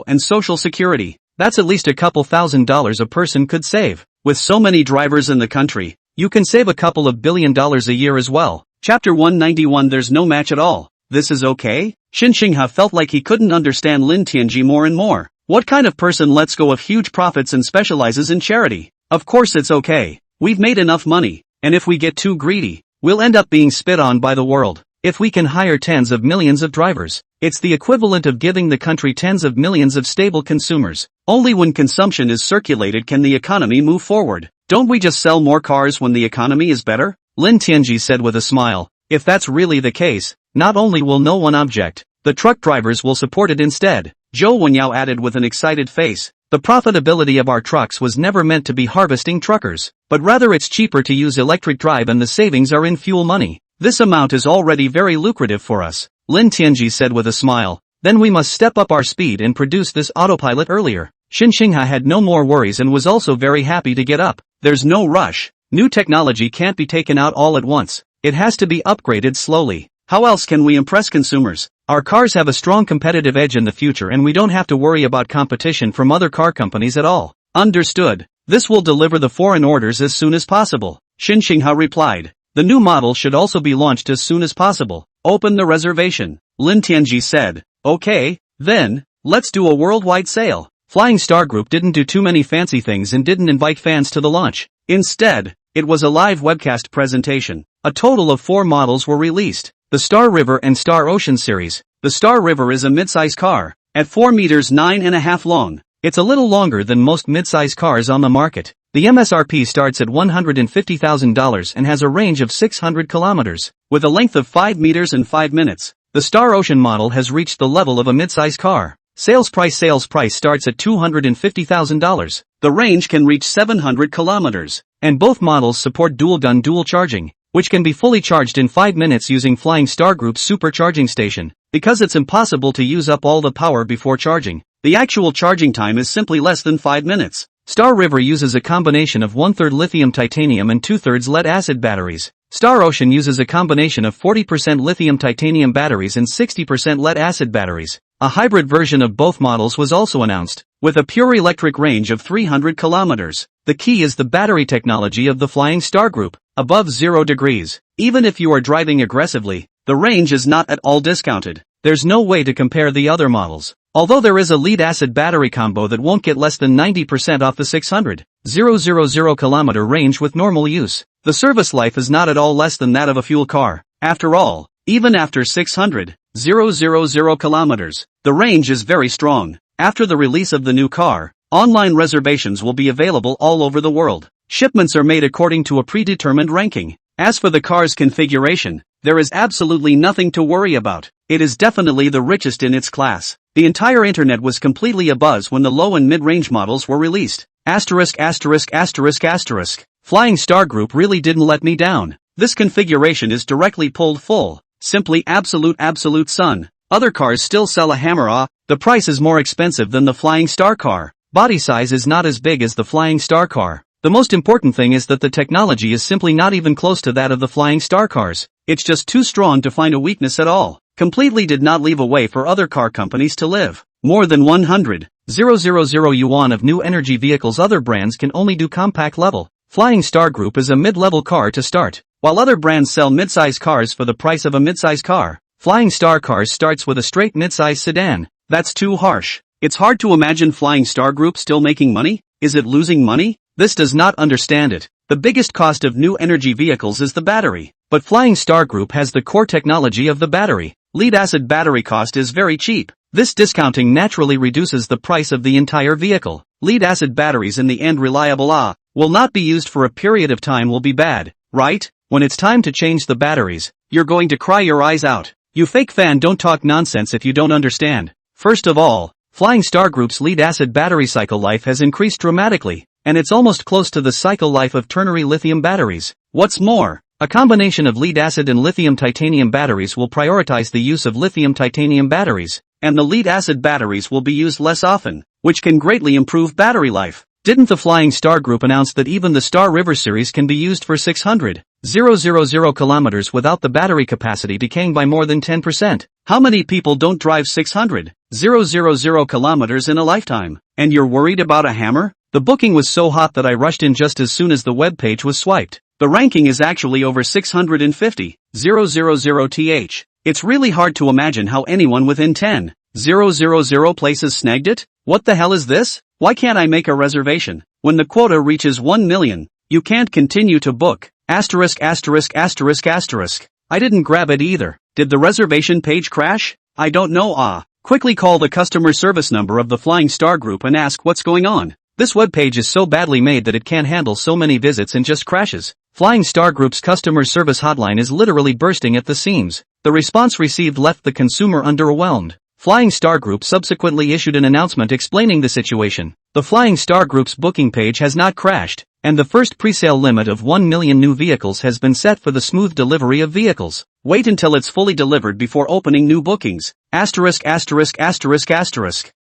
and Social Security. That's at least a couple $1,000s a person could save. With so many drivers in the country, you can save a couple of $1 billion a year as well." Chapter 191. There's no match at all. This is okay? Xin Xinghao felt like he couldn't understand Lin Tianji more and more. What kind of person lets go of huge profits and specializes in charity? Of course it's okay. We've made enough money, and if we get too greedy, we'll end up being spit on by the world. If we can hire tens of millions of drivers, it's the equivalent of giving the country tens of millions of stable consumers. Only when consumption is circulated can the economy move forward. Don't we just sell more cars when the economy is better? Lin Tianji said with a smile. If that's really the case, not only will no one object, the truck drivers will support it instead. Zhou Wenyao added with an excited face. The profitability of our trucks was never meant to be harvesting truckers, but rather it's cheaper to use electric drive and the savings are in fuel money. This amount is already very lucrative for us, Lin Tianji said with a smile. Then we must step up our speed and produce this autopilot earlier. Xin Xinghai had no more worries and was also very happy to get up. There's no rush. New technology can't be taken out all at once. It has to be upgraded slowly. How else can we impress consumers? Our cars have a strong competitive edge in the future and we don't have to worry about competition from other car companies at all. Understood. This will deliver the foreign orders as soon as possible, Xin Xinghai replied. The new model should also be launched as soon as possible. Open the reservation, Lin Tianji said. Okay, then, let's do a worldwide sale. Flying Star Group didn't do too many fancy things and didn't invite fans to the launch. Instead, it was a live webcast presentation. A total of 4 models were released. The Star River and Star Ocean series. The Star River is a midsize car, at 4 meters 9.5 long. It's a little longer than most midsize cars on the market. The MSRP starts at $150,000 and has a range of 600 kilometers, with a length of 5 meters and 5 minutes. The Star Ocean model has reached the level of a midsize car. Sales price starts at $250,000. The range can reach 700 kilometers. And both models support dual-gun dual charging, which can be fully charged in 5 minutes using Flying Star Group's supercharging station. Because it's impossible to use up all the power before charging, the actual charging time is simply less than 5 minutes. Star River uses a combination of 1/3 lithium titanium and 2/3 lead-acid batteries. Star Ocean uses a combination of 40% lithium titanium batteries and 60% lead-acid batteries. A hybrid version of both models was also announced, with a pure electric range of 300 kilometers. The key is the battery technology of the Flying Star Group, above 0 degrees. Even if you are driving aggressively, the range is not at all discounted. There's no way to compare the other models. Although there is a lead-acid battery combo that won't get less than 90% off the 600,000 kilometer range with normal use. The service life is not at all less than that of a fuel car. After all, even after 600,000 kilometers, the range is very strong. After the release of the new car, online reservations will be available all over the world. Shipments are made according to a predetermined ranking. As for the car's configuration, there is absolutely nothing to worry about. It is definitely the richest in its class. The entire internet was completely abuzz when the low and mid-range models were released. *******. Flying Star Group really didn't let me down. This configuration is directly pulled full. Simply absolute sun. Other cars still sell a hammer. The price is more expensive than the Flying Star car. Body size is not as big as the Flying Star car. The most important thing is that the technology is simply not even close to that of the Flying Star cars. It's just too strong to find a weakness at all. Completely did not leave a way for other car companies to live. More than 100,000 yuan of new energy vehicles. Other brands can only do compact level. Flying Star Group is a mid-level car to start. While other brands sell mid-size cars for the price of a mid-size car, Flying Star Cars starts with a straight mid-size sedan. That's too harsh. It's hard to imagine Flying Star Group still making money. Is it losing money? This does not understand it. The biggest cost of new energy vehicles is the battery. But Flying Star Group has the core technology of the battery. Lead-acid battery cost is very cheap. This discounting naturally reduces the price of the entire vehicle. Lead-acid batteries in the end reliable will not be used for a period of time will be bad, right? When it's time to change the batteries, you're going to cry your eyes out. You fake fan, don't talk nonsense if you don't understand. First of all, Flying Star Group's lead-acid battery cycle life has increased dramatically, and it's almost close to the cycle life of ternary lithium batteries. What's more, a combination of lead-acid and lithium titanium batteries will prioritize the use of lithium titanium batteries, and the lead-acid batteries will be used less often, which can greatly improve battery life. Didn't the Flying Star Group announce that even the Star River series can be used for 600,000 kilometers without the battery capacity decaying by more than 10%? How many people don't drive 600,000 kilometers in a lifetime? And you're worried about a hammer? The booking was so hot that I rushed in just as soon as the web page was swiped. The ranking is actually over 650,000 th. It's really hard to imagine how anyone within 10,000 places snagged it. What the hell is this? Why can't I make a reservation? When the quota reaches 1 million, you can't continue to book. ********. I didn't grab it either. Did the reservation page crash? I don't know. Quickly call the customer service number of the Flying Star Group and ask what's going on. This web page is so badly made that it can't handle so many visits and just crashes. Flying Star Group's customer service hotline is literally bursting at the seams. The response received left the consumer underwhelmed. Flying Star Group subsequently issued an announcement explaining the situation. The Flying Star Group's booking page has not crashed, and the first pre-sale limit of 1 million new vehicles has been set for the smooth delivery of vehicles. Wait until it's fully delivered before opening new bookings. ********.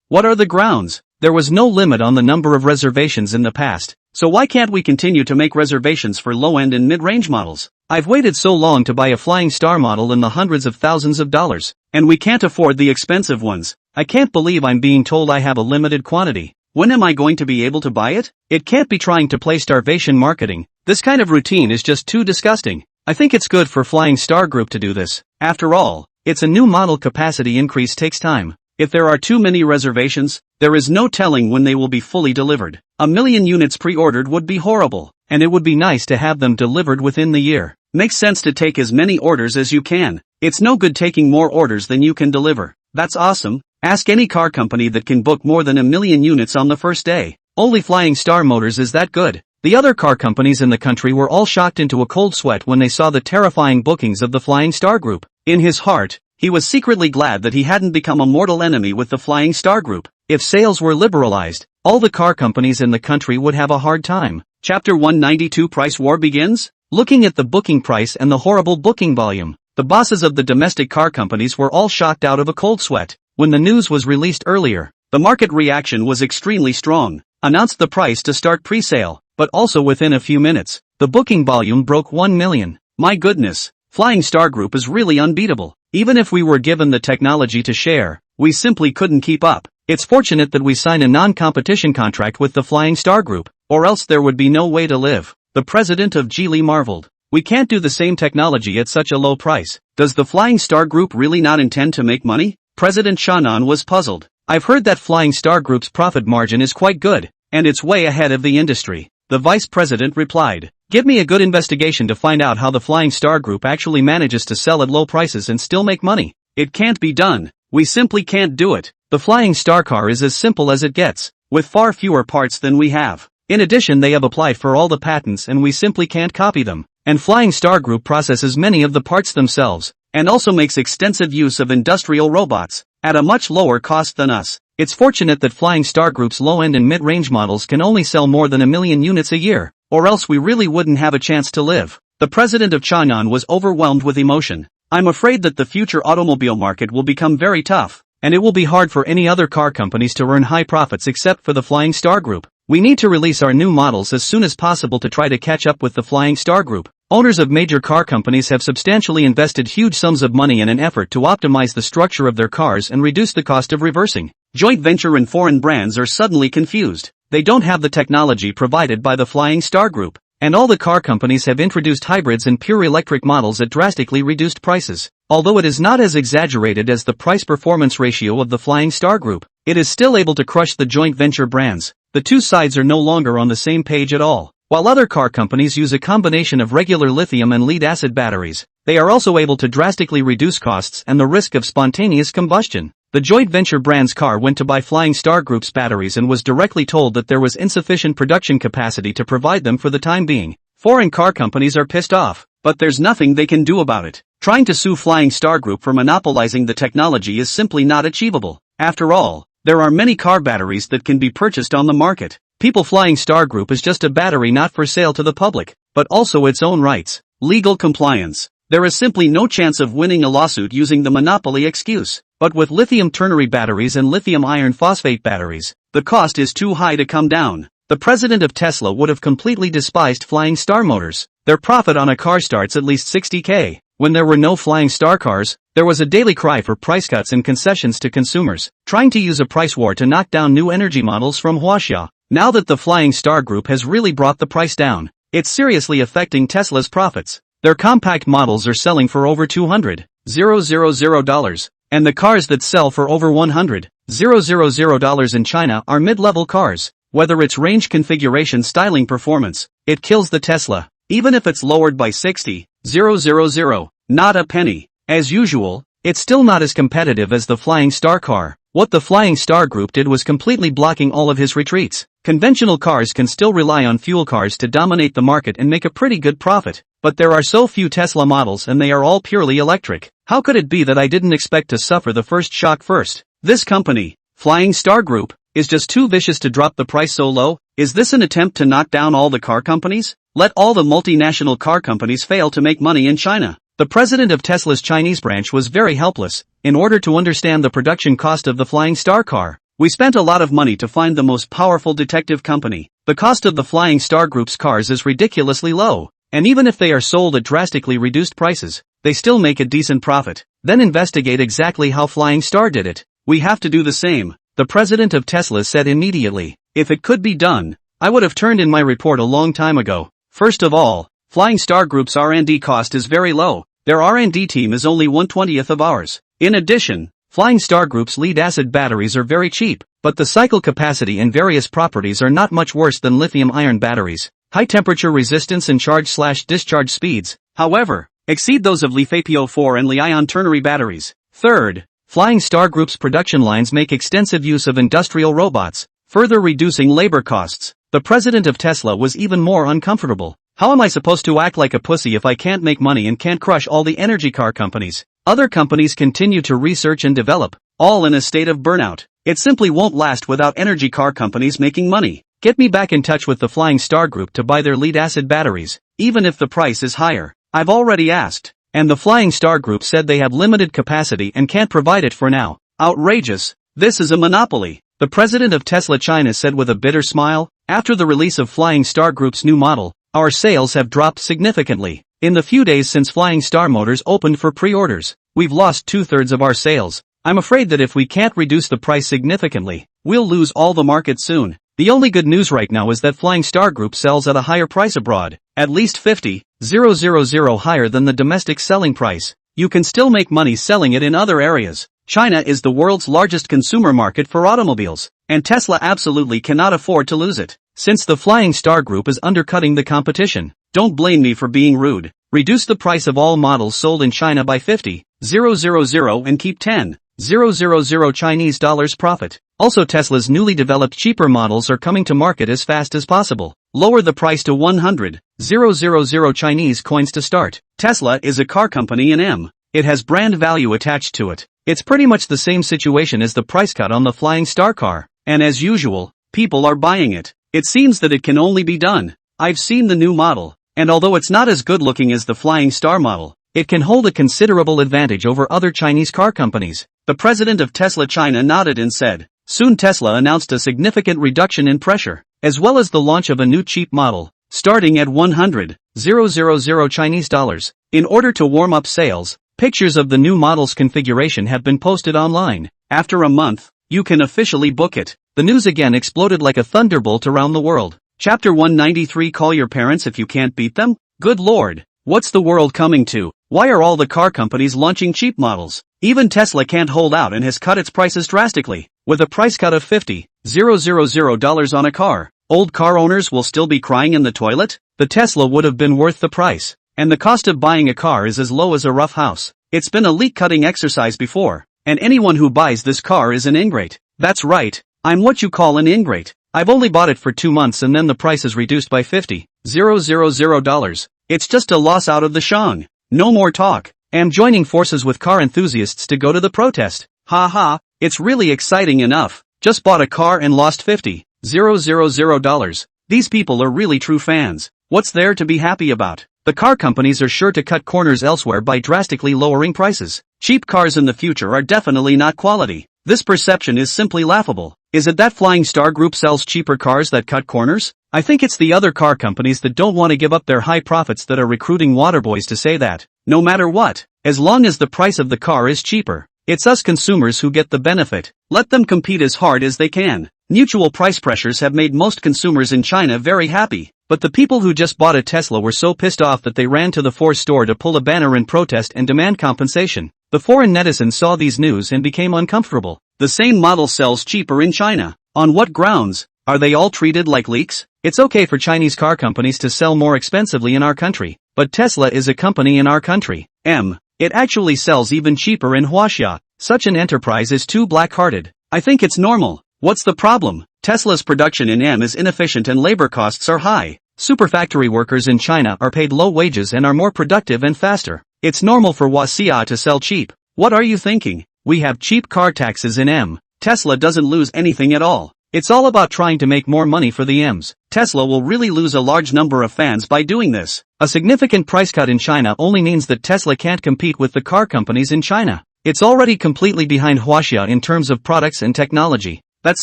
What are the grounds? There was no limit on the number of reservations in the past, so why can't we continue to make reservations for low-end and mid-range models? I've waited so long to buy a Flying Star model in the hundreds of thousands of dollars, and we can't afford the expensive ones. I can't believe I'm being told I have a limited quantity. When am I going to be able to buy it? It can't be trying to play starvation marketing. This kind of routine is just too disgusting. I think it's good for Flying Star Group to do this. After all, it's a new model. Capacity increase takes time. If there are too many reservations, there is no telling when they will be fully delivered. 1,000,000 units pre-ordered would be horrible, and it would be nice to have them delivered within the year. Makes sense to take as many orders as you can. It's no good taking more orders than you can deliver. That's awesome. Ask any car company that can book more than 1,000,000 units on the first day. Only Flying Star Motors is that good. The other car companies in the country were all shocked into a cold sweat when they saw the terrifying bookings of the Flying Star Group. In his heart, he was secretly glad that he hadn't become a mortal enemy with the Flying Star Group. If sales were liberalized, all the car companies in the country would have a hard time. Chapter 192 Price War begins? Looking at the booking price and the horrible booking volume, the bosses of the domestic car companies were all shocked out of a cold sweat. When the news was released earlier, the market reaction was extremely strong. Announced the price to start pre-sale, but also within a few minutes, the booking volume broke 1 million. My goodness, Flying Star Group is really unbeatable. Even if we were given the technology to share, we simply couldn't keep up. It's fortunate that we signed a non-competition contract with the Flying Star Group, or else there would be no way to live. The president of Geely marveled. We can't do the same technology at such a low price. Does the Flying Star Group really not intend to make money? President Shannon was puzzled. I've heard that Flying Star Group's profit margin is quite good, and it's way ahead of the industry. The vice president replied, "Give me a good investigation to find out how the Flying Star Group actually manages to sell at low prices and still make money. It can't be done. We simply can't do it. The Flying Star car is as simple as it gets, with far fewer parts than we have. In addition, they have applied for all the patents and we simply can't copy them. And Flying Star Group processes many of the parts themselves, and also makes extensive use of industrial robots, at a much lower cost than us. It's fortunate that Flying Star Group's low-end and mid-range models can only sell more than 1,000,000 units a year, or else we really wouldn't have a chance to live." The president of Chang'an was overwhelmed with emotion. "I'm afraid that the future automobile market will become very tough, and it will be hard for any other car companies to earn high profits except for the Flying Star Group. We need to release our new models as soon as possible to try to catch up with the Flying Star Group." Owners of major car companies have substantially invested huge sums of money in an effort to optimize the structure of their cars and reduce the cost of reversing. Joint venture and foreign brands are suddenly confused. They don't have the technology provided by the Flying Star Group, and all the car companies have introduced hybrids and pure electric models at drastically reduced prices. Although it is not as exaggerated as the price-performance ratio of the Flying Star Group, it is still able to crush the joint venture brands. The two sides are no longer on the same page at all. While other car companies use a combination of regular lithium and lead-acid batteries, they are also able to drastically reduce costs and the risk of spontaneous combustion. The joint venture brand's car went to buy Flying Star Group's batteries and was directly told that there was insufficient production capacity to provide them for the time being. Foreign car companies are pissed off, but there's nothing they can do about it. Trying to sue Flying Star Group for monopolizing the technology is simply not achievable. After all, there are many car batteries that can be purchased on the market. Flying Star Group is just a battery not for sale to the public, but also its own rights. Legal compliance. There is simply no chance of winning a lawsuit using the monopoly excuse. But with lithium ternary batteries and lithium iron phosphate batteries, the cost is too high to come down. The president of Tesla would have completely despised Flying Star Motors. Their profit on a car starts at least 60K. When there were no Flying Star cars, there was a daily cry for price cuts and concessions to consumers, trying to use a price war to knock down new energy models from Huaxia. Now that the Flying Star Group has really brought the price down, it's seriously affecting Tesla's profits. Their compact models are selling for over $200,000, and the cars that sell for over $100,000 in China are mid-level cars. Whether it's range, configuration, styling, performance, it kills the Tesla, even if it's lowered by 60,000, not a penny. As usual, it's still not as competitive as the Flying Star car. What the Flying Star Group did was completely blocking all of his retreats. Conventional cars can still rely on fuel cars to dominate the market and make a pretty good profit, but there are so few Tesla models and they are all purely electric. How could it be that I didn't expect to suffer the first shock first? This company, Flying Star Group, is just too vicious to drop the price so low. Is this an attempt to knock down all the car companies? Let all the multinational car companies fail to make money in China. The president of Tesla's Chinese branch was very helpless. In order to understand the production cost of the Flying Star car, we spent a lot of money to find the most powerful detective company. The cost of the Flying Star Group's cars is ridiculously low, and even if they are sold at drastically reduced prices, they still make a decent profit. Then investigate exactly how Flying Star did it. We have to do the same, the president of Tesla said immediately. If it could be done, I would have turned in my report a long time ago. First of all, Flying Star Group's R&D cost is very low. Their R&D team is only 1/20th of ours. In addition, Flying Star Group's lead-acid batteries are very cheap, but the cycle capacity and various properties are not much worse than lithium-ion batteries. High temperature resistance and charge/discharge speeds, however, exceed those of Li-FePO4 and Li-ion ternary batteries. Third, Flying Star Group's production lines make extensive use of industrial robots, further reducing labor costs. The president of Tesla was even more uncomfortable. How am I supposed to act like a pussy if I can't make money and can't crush all the energy car companies? Other companies continue to research and develop, all in a state of burnout. It simply won't last without energy car companies making money. Get me back in touch with the Flying Star Group to buy their lead-acid batteries, even if the price is higher. I've already asked, and the Flying Star Group said they have limited capacity and can't provide it for now. Outrageous. This is a monopoly. The president of Tesla China said with a bitter smile, after the release of Flying Star Group's new model, our sales have dropped significantly. In the few days since Flying Star Motors opened for pre-orders, we've lost 2/3 of our sales. I'm afraid that if we can't reduce the price significantly, we'll lose all the market soon. The only good news right now is that Flying Star Group sells at a higher price abroad, at least 50,000 higher than the domestic selling price. You can still make money selling it in other areas. China is the world's largest consumer market for automobiles, and Tesla absolutely cannot afford to lose it. Since the Flying Star Group is undercutting the competition, don't blame me for being rude. Reduce the price of all models sold in China by 50,000 and keep 10,000 Chinese dollars profit. Also, Tesla's newly developed cheaper models are coming to market as fast as possible. Lower the price to 100,000 Chinese coins to start. Tesla is a car company in M. It has brand value attached to it. It's pretty much the same situation as the price cut on the Flying Star car, and as usual, people are buying it. It seems that it can only be done. I've seen the new model, and although it's not as good looking as the Flying Star model, it can hold a considerable advantage over other Chinese car companies. The president of Tesla China nodded and said, soon Tesla announced a significant reduction in pressure, as well as the launch of a new cheap model, starting at 100,000 Chinese dollars. In order to warm up sales, pictures of the new model's configuration have been posted online. After a month, you can officially book it. The news again exploded like a thunderbolt around the world. Chapter 193. Call your parents if you can't beat them? Good lord, what's the world coming to? Why are all the car companies launching cheap models? Even Tesla can't hold out and has cut its prices drastically. With a price cut of $50,000 on a car, old car owners will still be crying in the toilet? The Tesla would have been worth the price. And the cost of buying a car is as low as a rough house. It's been a leak-cutting exercise before, and anyone who buys this car is an ingrate. That's right, I'm what you call an ingrate. I've only bought it for 2 months and then the price is reduced by $50,000. It's just a loss out of the shang. No more talk. I'm joining forces with car enthusiasts to go to the protest. Ha, it's really exciting enough. Just bought a car and lost $50,000. These people are really true fans. What's there to be happy about? The car companies are sure to cut corners elsewhere by drastically lowering prices. Cheap cars in the future are definitely not quality. This perception is simply laughable. Is it that Flying Star Group sells cheaper cars that cut corners? I think it's the other car companies that don't want to give up their high profits that are recruiting waterboys to say that, no matter what, as long as the price of the car is cheaper, it's us consumers who get the benefit. Let them compete as hard as they can. Mutual price pressures have made most consumers in China very happy, but the people who just bought a Tesla were so pissed off that they ran to the Ford store to pull a banner in protest and demand compensation. The foreign netizens saw these news and became uncomfortable. The same model sells cheaper in China. On what grounds? Are they all treated like leaks? It's okay for Chinese car companies to sell more expensively in our country, but Tesla is a company in our country. It actually sells even cheaper in Huaxia. Such an enterprise is too black-hearted. I think it's normal. What's the problem? Tesla's production in M is inefficient and labor costs are high. Superfactory workers in China are paid low wages and are more productive and faster. It's normal for Huaxia to sell cheap. What are you thinking? We have cheap car taxes in M. Tesla doesn't lose anything at all. It's all about trying to make more money for the M's. Tesla will really lose a large number of fans by doing this. A significant price cut in China only means that Tesla can't compete with the car companies in China. It's already completely behind Huaxia in terms of products and technology. That's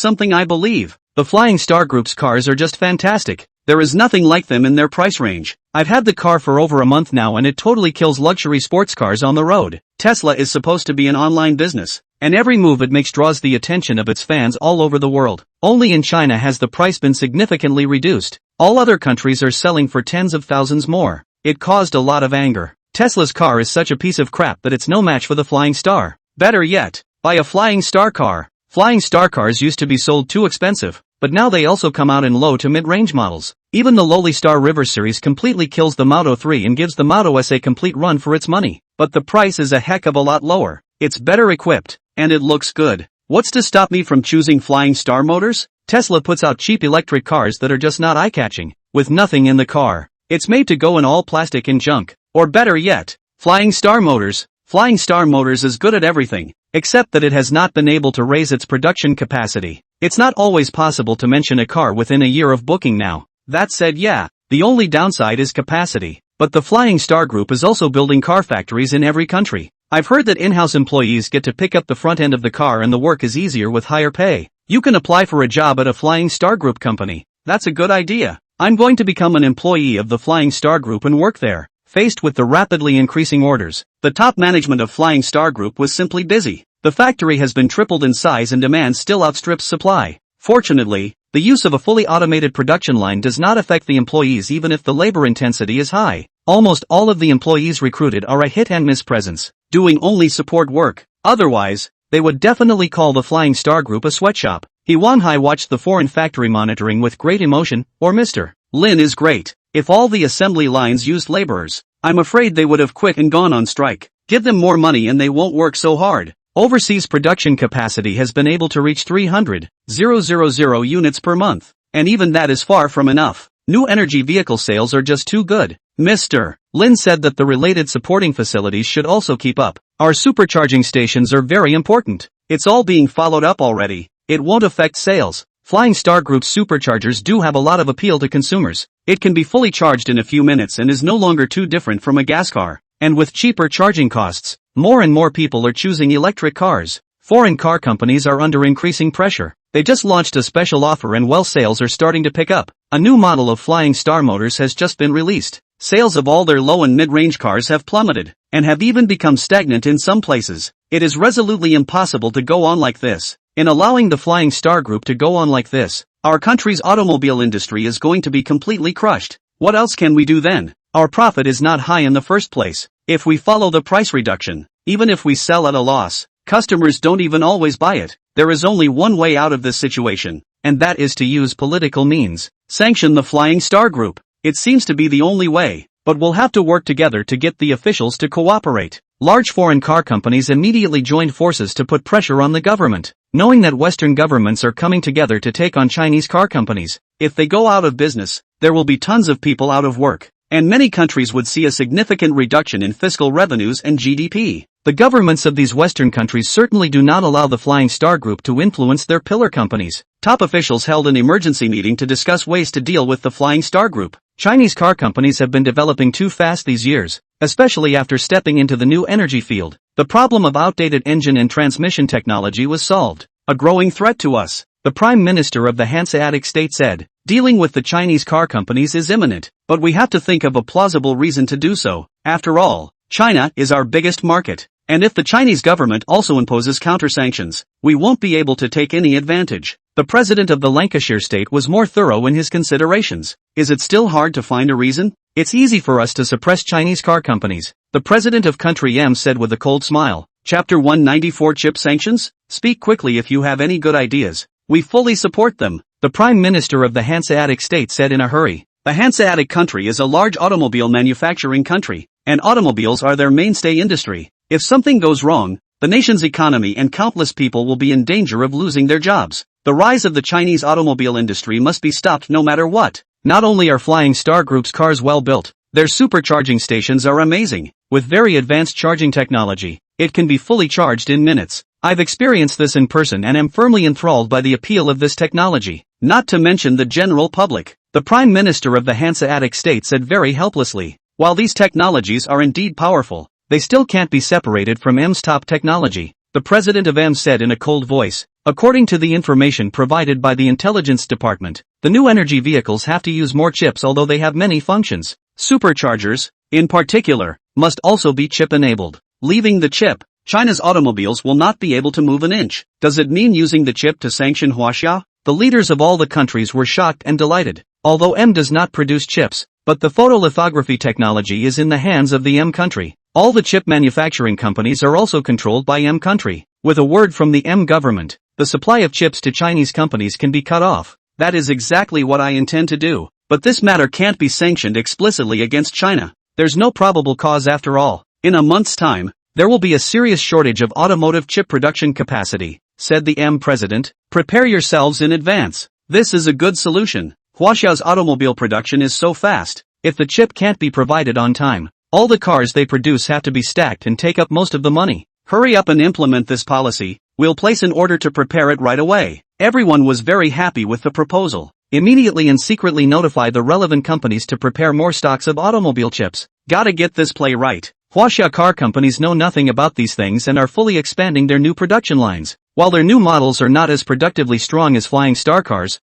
something I believe. The Flying Star Group's cars are just fantastic. There is nothing like them in their price range. I've had the car for over a month now and it totally kills luxury sports cars on the road. Tesla is supposed to be an online business, and every move it makes draws the attention of its fans all over the world. Only in China has the price been significantly reduced. All other countries are selling for tens of thousands more. It caused a lot of anger. Tesla's car is such a piece of crap that it's no match for the Flying Star. Better yet, Buy a flying star car. Flying star cars used to be sold too expensive, but now they also come out in low to mid-range models. Even the lowly Star River series completely kills the Moto 3 and gives the Moto S a complete run for its money. But the price is a heck of a lot lower. It's better equipped, and it looks good. What's to stop me from choosing Flying Star Motors? Tesla puts out cheap electric cars that are just not eye-catching, with nothing in the car. It's made to go in all plastic and junk. Or better yet, Flying Star Motors. Flying Star Motors is good at everything, except that it has not been able to raise its production capacity. It's not always possible to mention a car within a year of booking now. That said, yeah, the only downside is capacity. But the Flying Star Group is also building car factories in every country. I've heard that in-house employees get to pick up the front end of the car and the work is easier with higher pay. You can apply for a job at a Flying Star Group company. That's a good idea. I'm going to become an employee of the Flying Star Group and work there. Faced with the rapidly increasing orders, the top management of Flying Star Group was simply busy. The factory has been tripled in size and demand still outstrips supply. Fortunately, the use of a fully automated production line does not affect the employees even if the labor intensity is high. Almost all of the employees recruited are a hit-and-miss presence, doing only support work. Otherwise, they would definitely call the Flying Star Group a sweatshop. He Wanhai watched the foreign factory monitoring with great emotion, or Mr. Lin is great. If all the assembly lines used laborers, I'm afraid they would have quit and gone on strike. Give them more money and they won't work so hard. Overseas production capacity has been able to reach 300,000 units per month. And even that is far from enough. New energy vehicle sales are just too good. Mr. Lin said that the related supporting facilities should also keep up. Our supercharging stations are very important. It's all being followed up already. It won't affect sales. Flying Star Group's superchargers do have a lot of appeal to consumers. It can be fully charged in a few minutes and is no longer too different from a gas car. And with cheaper charging costs, more and more people are choosing electric cars. Foreign car companies are under increasing pressure. They just launched a special offer and sales are starting to pick up. A new model of Flying Star Motors has just been released. Sales of all their low and mid-range cars have plummeted, and have even become stagnant in some places. It is resolutely impossible to go on like this. In allowing the Flying Star Group to go on like this, our country's automobile industry is going to be completely crushed. What else can we do then? Our profit is not high in the first place. If we follow the price reduction, even if we sell at a loss, customers don't even always buy it. There is only one way out of this situation, and that is to use political means. Sanction the Flying Star Group. It seems to be the only way, but we'll have to work together to get the officials to cooperate. Large foreign car companies immediately joined forces to put pressure on the government, knowing that Western governments are coming together to take on Chinese car companies. If they go out of business, there will be tons of people out of work, and many countries would see a significant reduction in fiscal revenues and GDP. The governments of these Western countries certainly do not allow the Flying Star Group to influence their pillar companies. Top officials held an emergency meeting to discuss ways to deal with the Flying Star Group. Chinese car companies have been developing too fast these years, especially after stepping into the new energy field. The problem of outdated engine and transmission technology was solved. A growing threat to us, the Prime Minister of the Hanseatic State said. Dealing with the Chinese car companies is imminent, but we have to think of a plausible reason to do so. After all, China is our biggest market. And if the Chinese government also imposes counter-sanctions, we won't be able to take any advantage. The president of the Lancashire state was more thorough in his considerations. Is it still hard to find a reason? It's easy for us to suppress Chinese car companies, the president of country M said with a cold smile. Chapter 194 Chip Sanctions? Speak quickly if you have any good ideas. We fully support them, the Prime Minister of the Hanseatic state said in a hurry. The Hanseatic country is a large automobile manufacturing country, and automobiles are their mainstay industry. If something goes wrong, the nation's economy and countless people will be in danger of losing their jobs. The rise of the Chinese automobile industry must be stopped no matter what. Not only are Flying Star Group's cars well built, their supercharging stations are amazing. With very advanced charging technology, it can be fully charged in minutes. I've experienced this in person and am firmly enthralled by the appeal of this technology. Not to mention the general public, the Prime Minister of the Hanseatic state said very helplessly. While these technologies are indeed powerful, they still can't be separated from M's top technology, the president of M said in a cold voice. According to the information provided by the intelligence department, the new energy vehicles have to use more chips although they have many functions. Superchargers, in particular, must also be chip-enabled. Leaving the chip, China's automobiles will not be able to move an inch. Does it mean using the chip to sanction Huaxia? The leaders of all the countries were shocked and delighted. Although M does not produce chips, but the photolithography technology is in the hands of the M country. All the chip manufacturing companies are also controlled by M country. With a word from the M government, the supply of chips to Chinese companies can be cut off. That is exactly what I intend to do. But this matter can't be sanctioned explicitly against China. There's no probable cause after all. In a month's time, there will be a serious shortage of automotive chip production capacity, said the M president. Prepare yourselves in advance. This is a good solution. Huaxia's automobile production is so fast. If the chip can't be provided on time, all the cars they produce have to be stacked and take up most of the money. Hurry up and implement this policy. We'll place an order to prepare it right away. Everyone was very happy with the proposal. Immediately and secretly notify the relevant companies to prepare more stocks of automobile chips. Gotta get this play right. Huaxia car companies know nothing about these things and are fully expanding their new production lines. While their new models are not as productively strong as Flying Star cars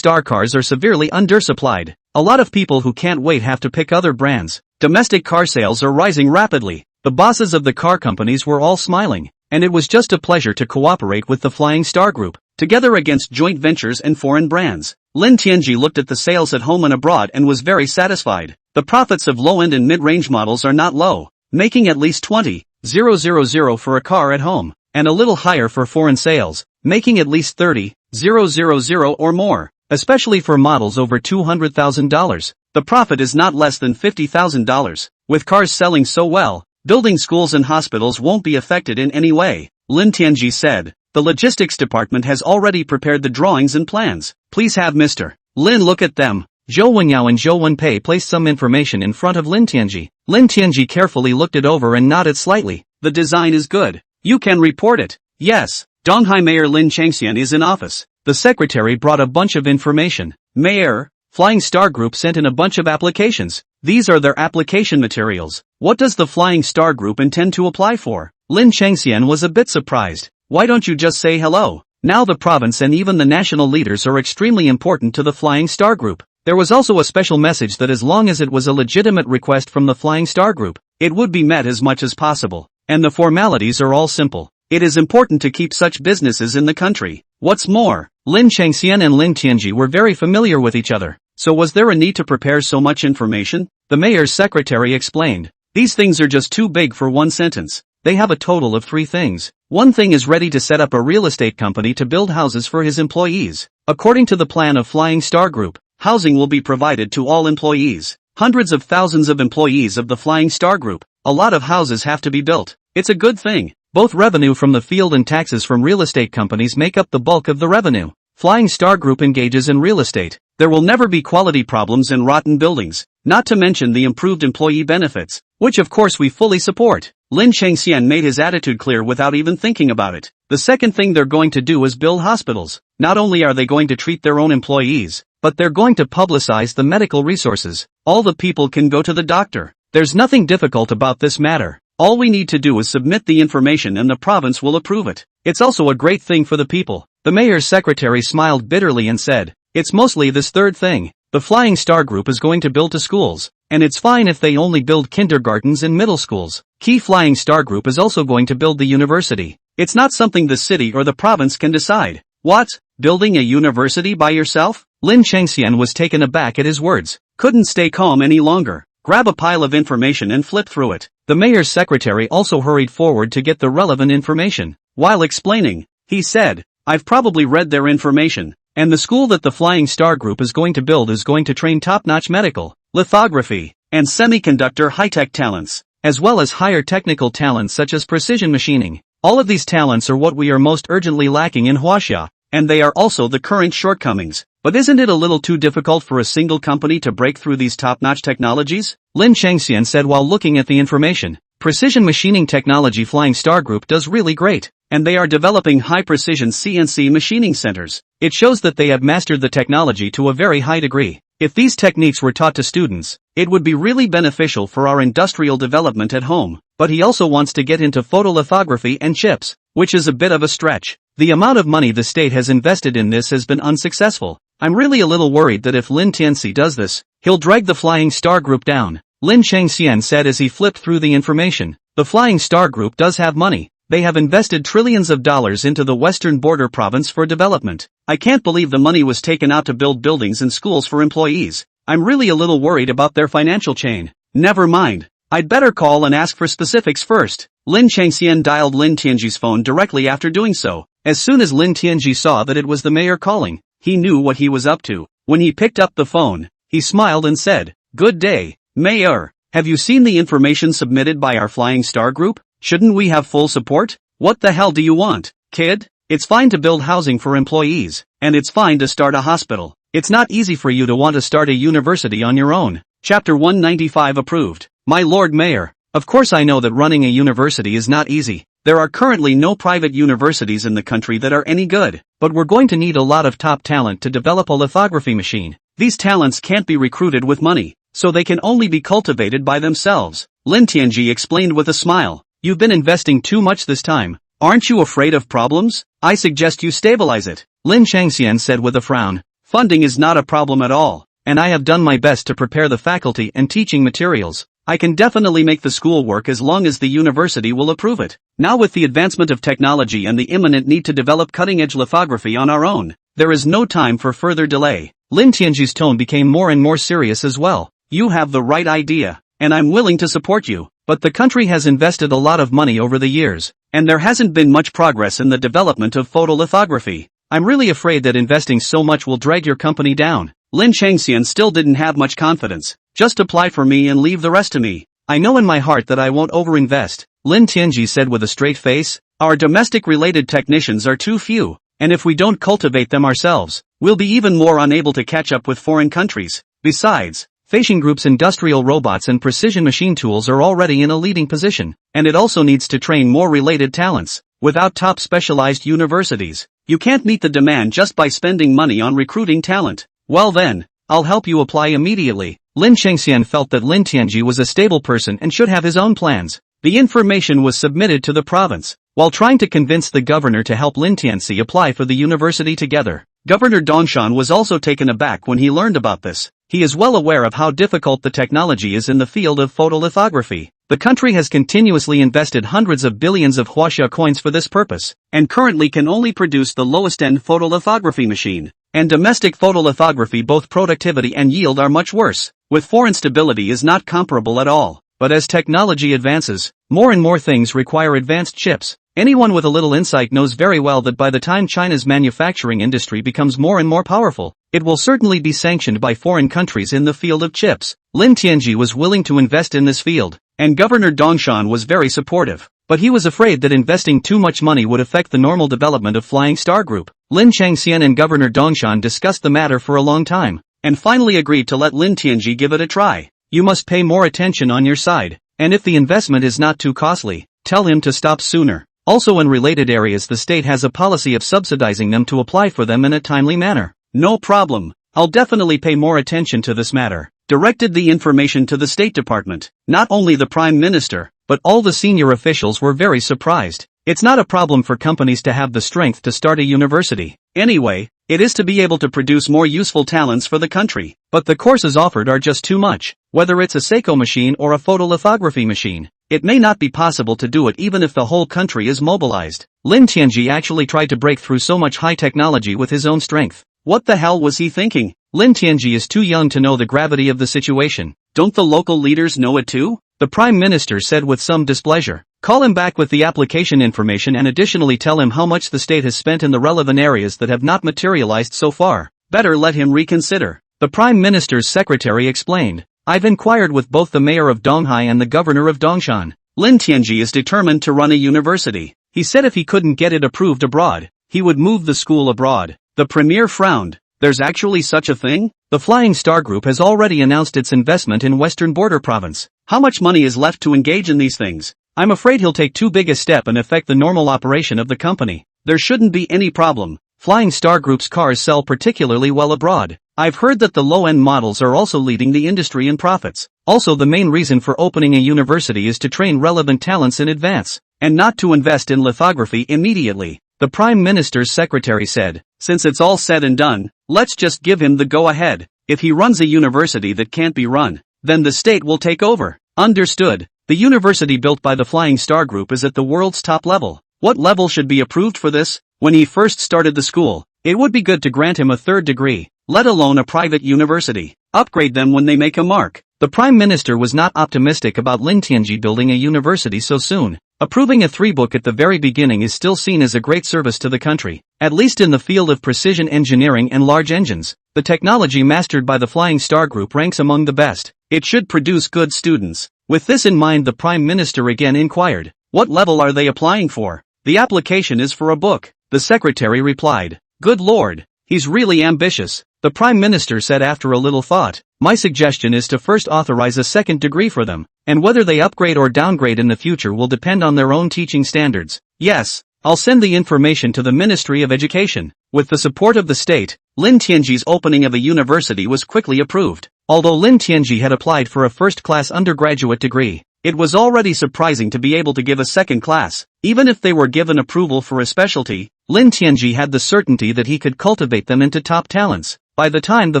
are severely undersupplied. A lot of people who can't wait have to pick other brands. Domestic car sales are rising rapidly. The bosses of the car companies were all smiling, and it was just a pleasure to cooperate with the Flying Star Group, together against joint ventures and foreign brands. Lin Tianji looked at the sales at home and abroad and was very satisfied. The profits of low-end and mid-range models are not low, making at least 20,000 for a car at home, and a little higher for foreign sales, making at least 30,000 or more, especially for models over $200,000. The profit is not less than $50,000. With cars selling so well, building schools and hospitals won't be affected in any way, Lin Tianji said. The logistics department has already prepared the drawings and plans. Please have Mr. Lin look at them. Zhou Wengyao and Zhou Wenpei placed some information in front of Lin Tianji. Lin Tianji carefully looked it over and nodded slightly. The design is good. You can report it. Yes. Donghai Mayor Lin Changxian is in office. The secretary brought a bunch of information. Mayor, Flying Star Group sent in a bunch of applications. These are their application materials. What does the Flying Star Group intend to apply for? Lin Changxian was a bit surprised. Why don't you just say hello? Now the province and even the national leaders are extremely important to the Flying Star Group. There was also a special message that as long as it was a legitimate request from the Flying Star Group, it would be met as much as possible. And the formalities are all simple. It is important to keep such businesses in the country. What's more, Lin Changxian and Lin Tianji were very familiar with each other. So was there a need to prepare so much information? The mayor's secretary explained. These things are just too big for one sentence. They have a total of 3 things. One thing is ready to set up a real estate company to build houses for his employees. According to the plan of Flying Star Group, housing will be provided to all employees. Hundreds of thousands of employees of the Flying Star Group. A lot of houses have to be built. It's a good thing. Both revenue from the field and taxes from real estate companies make up the bulk of the revenue. Flying Star Group engages in real estate. There will never be quality problems and rotten buildings, not to mention the improved employee benefits, which of course we fully support. Lin Changxian made his attitude clear without even thinking about it. The second thing they're going to do is build hospitals. Not only are they going to treat their own employees, but they're going to publicize the medical resources. All the people can go to the doctor. There's nothing difficult about this matter. All we need to do is submit the information and the province will approve it. It's also a great thing for the people. The mayor's secretary smiled bitterly and said, it's mostly this third thing. The Flying Star Group is going to build to schools, and it's fine if they only build kindergartens and middle schools. Key Flying Star Group is also going to build the university. It's not something the city or the province can decide. What? Building a university by yourself? Lin Changxian was taken aback at his words. Couldn't stay calm any longer. Grab a pile of information and flip through it. The mayor's secretary also hurried forward to get the relevant information. While explaining, he said, I've probably read their information, and the school that the Flying Star Group is going to build is going to train top-notch medical, lithography, and semiconductor high-tech talents, as well as higher technical talents such as precision machining. All of these talents are what we are most urgently lacking in Huaxia, and they are also the current shortcomings. But isn't it a little too difficult for a single company to break through these top-notch technologies? Lin Changxian said while looking at the information. Precision machining technology Flying Star Group does really great, and they are developing high-precision CNC machining centers. It shows that they have mastered the technology to a very high degree. If these techniques were taught to students, it would be really beneficial for our industrial development at home. But he also wants to get into photolithography and chips, which is a bit of a stretch. The amount of money the state has invested in this has been unsuccessful. I'm really a little worried that if Lin Tianxi does this, he'll drag the Flying Star Group down. Lin Changxian said as he flipped through the information. The Flying Star Group does have money. They have invested trillions of dollars into the western border province for development. I can't believe the money was taken out to build buildings and schools for employees. I'm really a little worried about their financial chain. Never mind. I'd better call and ask for specifics first. Lin Changxian dialed Lin Tianji's phone directly after doing so. As soon as Lin Tianji saw that it was the mayor calling, he knew what he was up to. When he picked up the phone, he smiled and said, "Good day, Mayor. Have you seen the information submitted by our Flying Star Group? Shouldn't we have full support? What the hell do you want, kid? It's fine to build housing for employees, and it's fine to start a hospital. It's not easy for you to want to start a university on your own." Chapter 195 approved. My Lord Mayor, of course I know that running a university is not easy. There are currently no private universities in the country that are any good, but we're going to need a lot of top talent to develop a lithography machine. These talents can't be recruited with money, so they can only be cultivated by themselves. Lin Tianji explained with a smile. You've been investing too much this time. Aren't you afraid of problems? I suggest you stabilize it. Lin Changxian said with a frown. Funding is not a problem at all, and I have done my best to prepare the faculty and teaching materials. I can definitely make the school work as long as the university will approve it. Now with the advancement of technology and the imminent need to develop cutting-edge lithography on our own, there is no time for further delay. Lin Tianji's tone became more and more serious as well. You have the right idea, and I'm willing to support you, but the country has invested a lot of money over the years, and there hasn't been much progress in the development of photolithography. I'm really afraid that investing so much will drag your company down. Lin Changxian still didn't have much confidence. Just apply for me and leave the rest to me. I know in my heart that I won't overinvest. Lin Tianji said with a straight face. Our domestic-related technicians are too few, and if we don't cultivate them ourselves, we'll be even more unable to catch up with foreign countries. Besides, Feishing Group's industrial robots and precision machine tools are already in a leading position, and it also needs to train more related talents. Without top specialized universities, you can't meet the demand just by spending money on recruiting talent. Well then, I'll help you apply immediately. Lin Changxian felt that Lin Tianji was a stable person and should have his own plans. The information was submitted to the province. While trying to convince the governor to help Lin Tianji apply for the university together, Governor Dongshan was also taken aback when he learned about this. He is well aware of how difficult the technology is in the field of photolithography. The country has continuously invested hundreds of billions of huaxia coins for this purpose, and currently can only produce the lowest-end photolithography machine. And domestic photolithography, both productivity and yield are much worse. With foreign stability is not comparable at all. But as technology advances, more and more things require advanced chips. Anyone with a little insight knows very well that by the time China's manufacturing industry becomes more and more powerful, it will certainly be sanctioned by foreign countries in the field of chips. Lin Tianji was willing to invest in this field, and Governor Dongshan was very supportive. But he was afraid that investing too much money would affect the normal development of Flying Star Group. Lin Changxian and Governor Dongshan discussed the matter for a long time, and finally agreed to let Lin Tianji give it a try. You must pay more attention on your side, and if the investment is not too costly, tell him to stop sooner. Also in related areas, the state has a policy of subsidizing them to apply for them in a timely manner. No problem. I'll definitely pay more attention to this matter. Directed the information to the State Department. Not only the Prime Minister, but all the senior officials were very surprised. It's not a problem for companies to have the strength to start a university. Anyway, it is to be able to produce more useful talents for the country. But the courses offered are just too much. Whether it's a Seiko machine or a photolithography machine, it may not be possible to do it even if the whole country is mobilized. Lin Tianji actually tried to break through so much high technology with his own strength. What the hell was he thinking? Lin Tianji is too young to know the gravity of the situation. Don't the local leaders know it too? The Prime Minister said with some displeasure. Call him back with the application information and additionally tell him how much the state has spent in the relevant areas that have not materialized so far. Better let him reconsider. The Prime Minister's secretary explained. I've inquired with both the mayor of Donghai and the governor of Dongshan. Lin Tianji is determined to run a university. He said if he couldn't get it approved abroad, he would move the school abroad. The premier frowned. There's actually such a thing? The Flying Star Group has already announced its investment in Western Border Province. How much money is left to engage in these things? I'm afraid he'll take too big a step and affect the normal operation of the company. There shouldn't be any problem. Flying Star Group's cars sell particularly well abroad. I've heard that the low-end models are also leading the industry in profits. Also, the main reason for opening a university is to train relevant talents in advance, and not to invest in lithography immediately. The Prime Minister's secretary said, since it's all said and done, let's just give him the go-ahead. If he runs a university that can't be run, then the state will take over. Understood. The university built by the Flying Star Group is at the world's top level. What level should be approved for this? When he first started the school, it would be good to grant him a third degree, let alone a private university. Upgrade them when they make a mark. The Prime Minister was not optimistic about Lin Tianji building a university so soon. Approving a 3-book at the very beginning is still seen as a great service to the country, at least in the field of precision engineering and large engines. The technology mastered by the Flying Star Group ranks among the best. It should produce good students. With this in mind, the Prime Minister again inquired, "What level are they applying for?" "The application is for a book," the secretary replied. "Good Lord, he's really ambitious," the Prime Minister said after a little thought. "My suggestion is to first authorize a second degree for them, and whether they upgrade or downgrade in the future will depend on their own teaching standards." "Yes, I'll send the information to the Ministry of Education." With the support of the state, Lin Tianji's opening of a university was quickly approved. Although Lin Tianji had applied for a first-class undergraduate degree, it was already surprising to be able to give a second class. Even if they were given approval for a specialty, Lin Tianji had the certainty that he could cultivate them into top talents. By the time the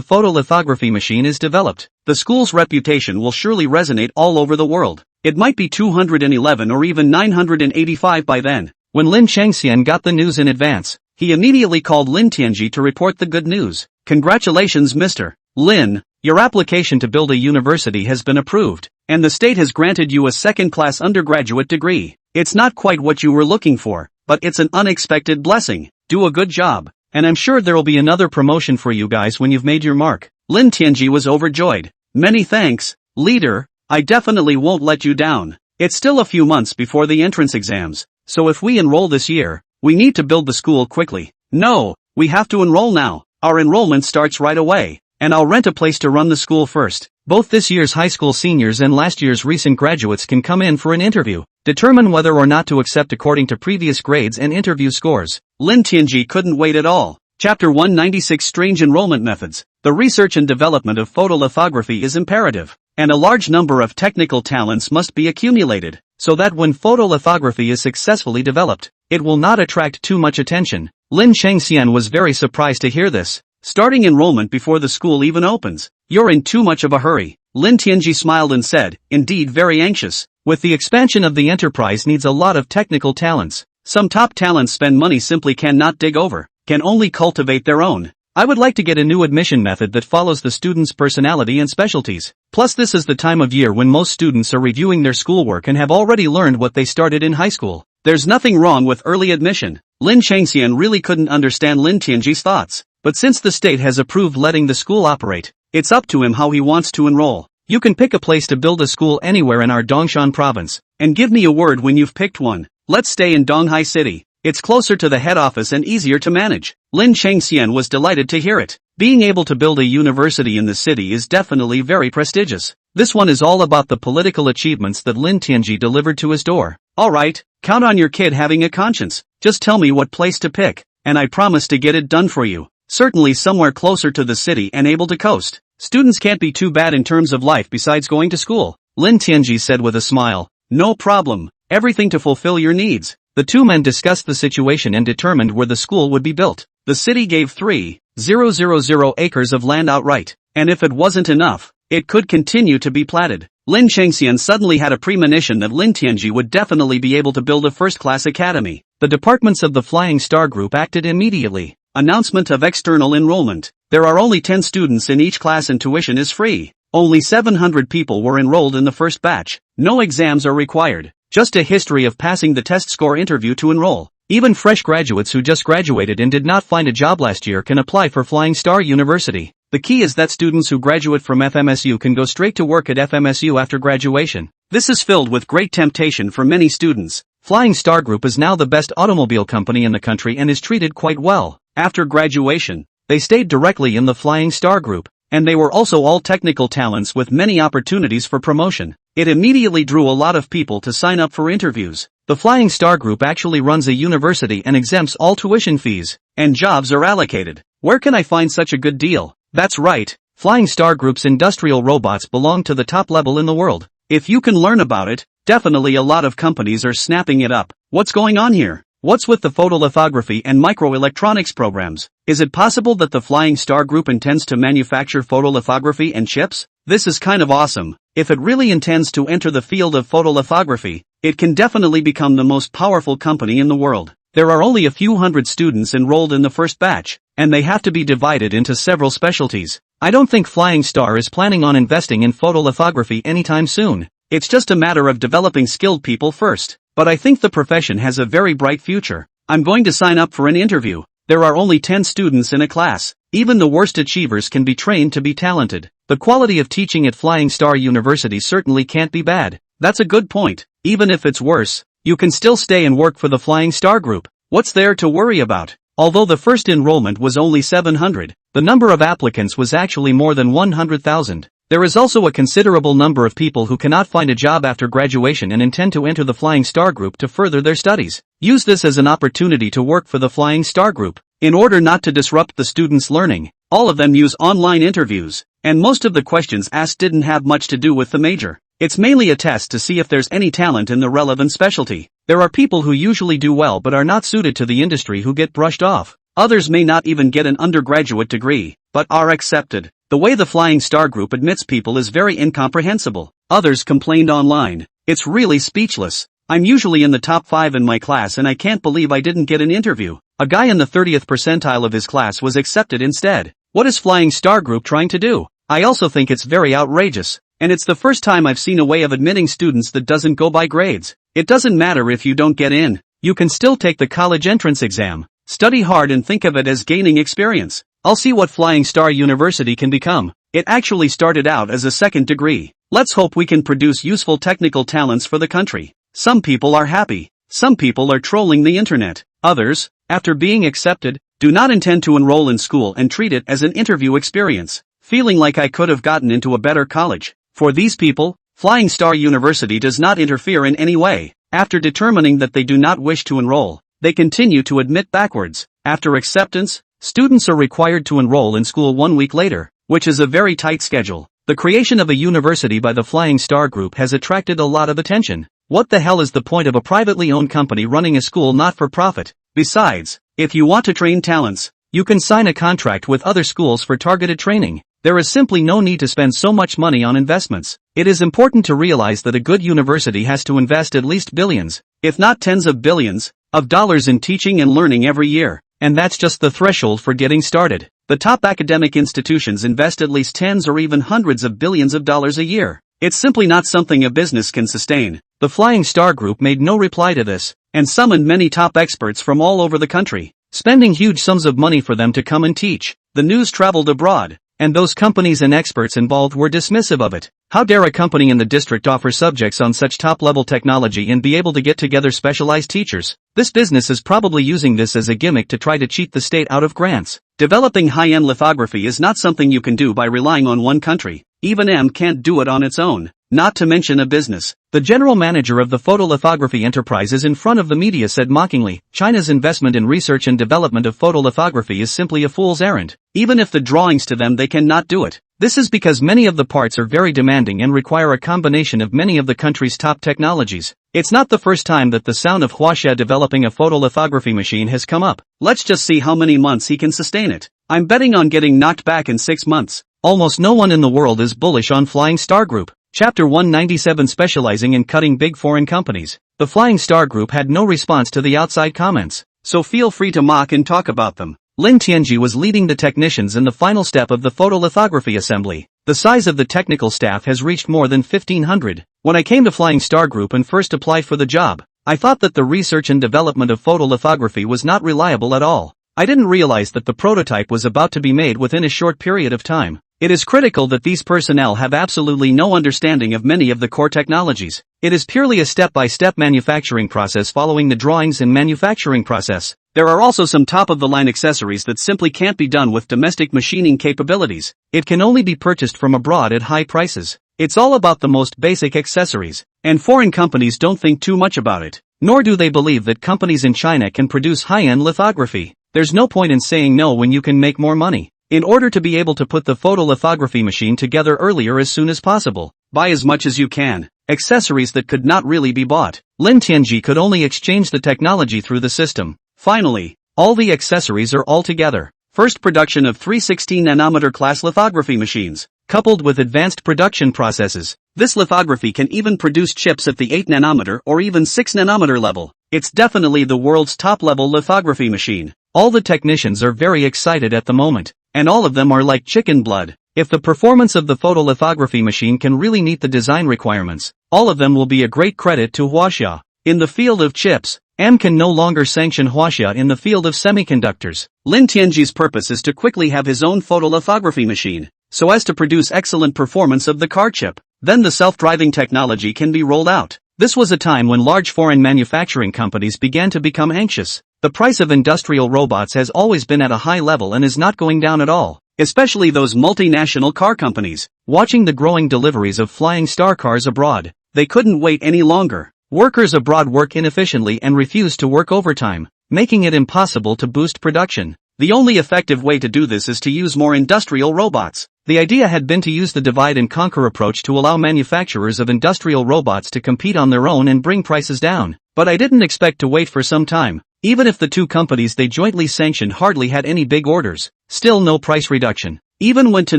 photolithography machine is developed, the school's reputation will surely resonate all over the world. It might be 211 or even 985 by then. When Lin Changxian got the news in advance, he immediately called Lin Tianji to report the good news. "Congratulations, Mr. Lin, your application to build a university has been approved, and the state has granted you a second-class undergraduate degree. It's not quite what you were looking for, but it's an unexpected blessing. Do a good job, and I'm sure there'll be another promotion for you guys when you've made your mark." Lin Tianji was overjoyed. "Many thanks, leader, I definitely won't let you down. It's still a few months before the entrance exams, so if we enroll this year, we need to build the school quickly." "No, we have to enroll now. Our enrollment starts right away, and I'll rent a place to run the school first. Both this year's high school seniors and last year's recent graduates can come in for an interview. Determine whether or not to accept according to previous grades and interview scores." Lin Tianji couldn't wait at all. Chapter 196: Strange Enrollment Methods. The research and development of photolithography is imperative, and a large number of technical talents must be accumulated, so that when photolithography is successfully developed, it will not attract too much attention. Lin Changxian was very surprised to hear this. "Starting enrollment before the school even opens? You're in too much of a hurry." Lin Tianji smiled and said, "Indeed, very anxious. With the expansion of the enterprise needs a lot of technical talents. Some top talents spend money simply cannot dig over, can only cultivate their own. I would like to get a new admission method that follows the student's personality and specialties. Plus this is the time of year when most students are reviewing their schoolwork and have already learned what they started in high school. There's nothing wrong with early admission." Lin Changxian really couldn't understand Lin Tianji's thoughts, but since the state has approved letting the school operate, it's up to him how he wants to enroll. "You can pick a place to build a school anywhere in our Dongshan province, and give me a word when you've picked one. Let's stay in Donghai City. It's closer to the head office and easier to manage." Lin Changxian was delighted to hear it. Being able to build a university in the city is definitely very prestigious. This one is all about the political achievements that Lin Tianji delivered to his door. "Alright, count on your kid having a conscience. Just tell me what place to pick, and I promise to get it done for you. Certainly somewhere closer to the city and able to coast. Students can't be too bad in terms of life besides going to school," Lin Tianji said with a smile. "No problem, everything to fulfill your needs." The two men discussed the situation and determined where the school would be built. The city gave 3,000 acres of land outright, and if it wasn't enough, it could continue to be platted. Lin Changxian suddenly had a premonition that Lin Tianji would definitely be able to build a first-class academy. The departments of the Flying Star Group acted immediately. Announcement of external enrollment. There are only 10 students in each class and tuition is free. Only 700 people were enrolled in the first batch. No exams are required. Just a history of passing the test score interview to enroll. Even fresh graduates who just graduated and did not find a job last year can apply for Flying Star University. The key is that students who graduate from FMSU can go straight to work at FMSU after graduation. This is filled with great temptation for many students. Flying Star Group is now the best automobile company in the country and is treated quite well. After graduation, they stayed directly in the Flying Star Group, and they were also all technical talents with many opportunities for promotion. It immediately drew a lot of people to sign up for interviews. The Flying Star Group actually runs a university and exempts all tuition fees, and jobs are allocated. Where can I find such a good deal? That's right, Flying Star Group's industrial robots belong to the top level in the world. If you can learn about it, definitely a lot of companies are snapping it up. What's going on here? What's with the photolithography and microelectronics programs? Is it possible that the Flying Star Group intends to manufacture photolithography and chips? This is kind of awesome. If it really intends to enter the field of photolithography, it can definitely become the most powerful company in the world. There are only a few hundred students enrolled in the first batch, and they have to be divided into several specialties. I don't think Flying Star is planning on investing in photolithography anytime soon. It's just a matter of developing skilled people first. But I think the profession has a very bright future. I'm going to sign up for an interview. There are only 10 students in a class. Even the worst achievers can be trained to be talented. The quality of teaching at Flying Star University certainly can't be bad. That's a good point. Even if it's worse, you can still stay and work for the Flying Star Group. What's there to worry about? Although the first enrollment was only 700, the number of applicants was actually more than 100,000. There is also a considerable number of people who cannot find a job after graduation and intend to enter the Flying Star Group to further their studies. Use this as an opportunity to work for the Flying Star Group. In order not to disrupt the students' learning, all of them use online interviews, and most of the questions asked didn't have much to do with the major. It's mainly a test to see if there's any talent in the relevant specialty. There are people who usually do well but are not suited to the industry who get brushed off. Others may not even get an undergraduate degree, but are accepted. The way the Flying Star Group admits people is very incomprehensible. Others complained online. It's really speechless. I'm usually in the top 5 in my class and I can't believe I didn't get an interview. A guy in the 30th percentile of his class was accepted instead. What is Flying Star Group trying to do? I also think it's very outrageous. And it's the first time I've seen a way of admitting students that doesn't go by grades. It doesn't matter if you don't get in. You can still take the college entrance exam. Study hard and think of it as gaining experience. I'll see what Flying Star University can become. It actually started out as a second degree. Let's hope we can produce useful technical talents for the country. Some people are happy. Some people are trolling the internet. Others, after being accepted, do not intend to enroll in school and treat it as an interview experience, feeling like I could have gotten into a better college. For these people, Flying Star University does not interfere in any way. After determining that they do not wish to enroll, they continue to admit backwards. After acceptance, students are required to enroll in school 1 week later, which is a very tight schedule. The creation of a university by the Flying Star Group has attracted a lot of attention. What the hell is the point of a privately owned company running a school not for profit? Besides, if you want to train talents, you can sign a contract with other schools for targeted training. There is simply no need to spend so much money on investments. It is important to realize that a good university has to invest at least billions, if not tens of billions, of dollars in teaching and learning every year. And that's just the threshold for getting started. The top academic institutions invest at least tens or even hundreds of billions of dollars a year. It's simply not something a business can sustain. The Flying Star Group made no reply to this, and summoned many top experts from all over the country, spending huge sums of money for them to come and teach. The news traveled abroad, and those companies and experts involved were dismissive of it. How dare a company in the district offer subjects on such top-level technology and be able to get together specialized teachers? This business is probably using this as a gimmick to try to cheat the state out of grants. Developing high-end lithography is not something you can do by relying on one country. Even M can't do it on its own, not to mention a business. The general manager of the photolithography enterprise is in front of the media said mockingly, China's investment in research and development of photolithography is simply a fool's errand. Even if the drawings to them they cannot do it. This is because many of the parts are very demanding and require a combination of many of the country's top technologies. It's not the first time that the sound of Huaxia developing a photolithography machine has come up. Let's just see how many months he can sustain it. I'm betting on getting knocked back in 6 months. Almost no one in the world is bullish on Flying Star Group. Chapter 197 Specializing in cutting big foreign companies. The Flying Star Group had no response to the outside comments, so feel free to mock and talk about them. Lin Tianji was leading the technicians in the final step of the photolithography assembly. The size of the technical staff has reached more than 1,500. When I came to Flying Star Group and first applied for the job, I thought that the research and development of photolithography was not reliable at all. I didn't realize that the prototype was about to be made within a short period of time. It is critical that these personnel have absolutely no understanding of many of the core technologies. It is purely a step-by-step manufacturing process following the drawings and manufacturing process. There are also some top-of-the-line accessories that simply can't be done with domestic machining capabilities. It can only be purchased from abroad at high prices. It's all about the most basic accessories, and foreign companies don't think too much about it. Nor do they believe that companies in China can produce high-end lithography. There's no point in saying no when you can make more money. In order to be able to put the photolithography machine together earlier as soon as possible, buy as much as you can. Accessories that could not really be bought. Lin Tianji could only exchange the technology through the system. Finally, all the accessories are all together. First production of 3 16-nanometer class lithography machines, coupled with advanced production processes. This lithography can even produce chips at the 8-nanometer or even 6-nanometer level. It's definitely the world's top-level lithography machine. All the technicians are very excited at the moment, and all of them are like chicken blood. If the performance of the photolithography machine can really meet the design requirements, all of them will be a great credit to Huaxia. In the field of chips, M can no longer sanction Huaxia in the field of semiconductors. Lin Tianji's purpose is to quickly have his own photolithography machine, so as to produce excellent performance of the car chip. Then the self-driving technology can be rolled out. This was a time when large foreign manufacturing companies began to become anxious. The price of industrial robots has always been at a high level and is not going down at all, especially those multinational car companies. Watching the growing deliveries of flying star cars abroad, they couldn't wait any longer. Workers abroad work inefficiently and refuse to work overtime, making it impossible to boost production. The only effective way to do this is to use more industrial robots. The idea had been to use the divide and conquer approach to allow manufacturers of industrial robots to compete on their own and bring prices down. But I didn't expect to wait for some time. Even if the two companies they jointly sanctioned hardly had any big orders, still no price reduction. Even went to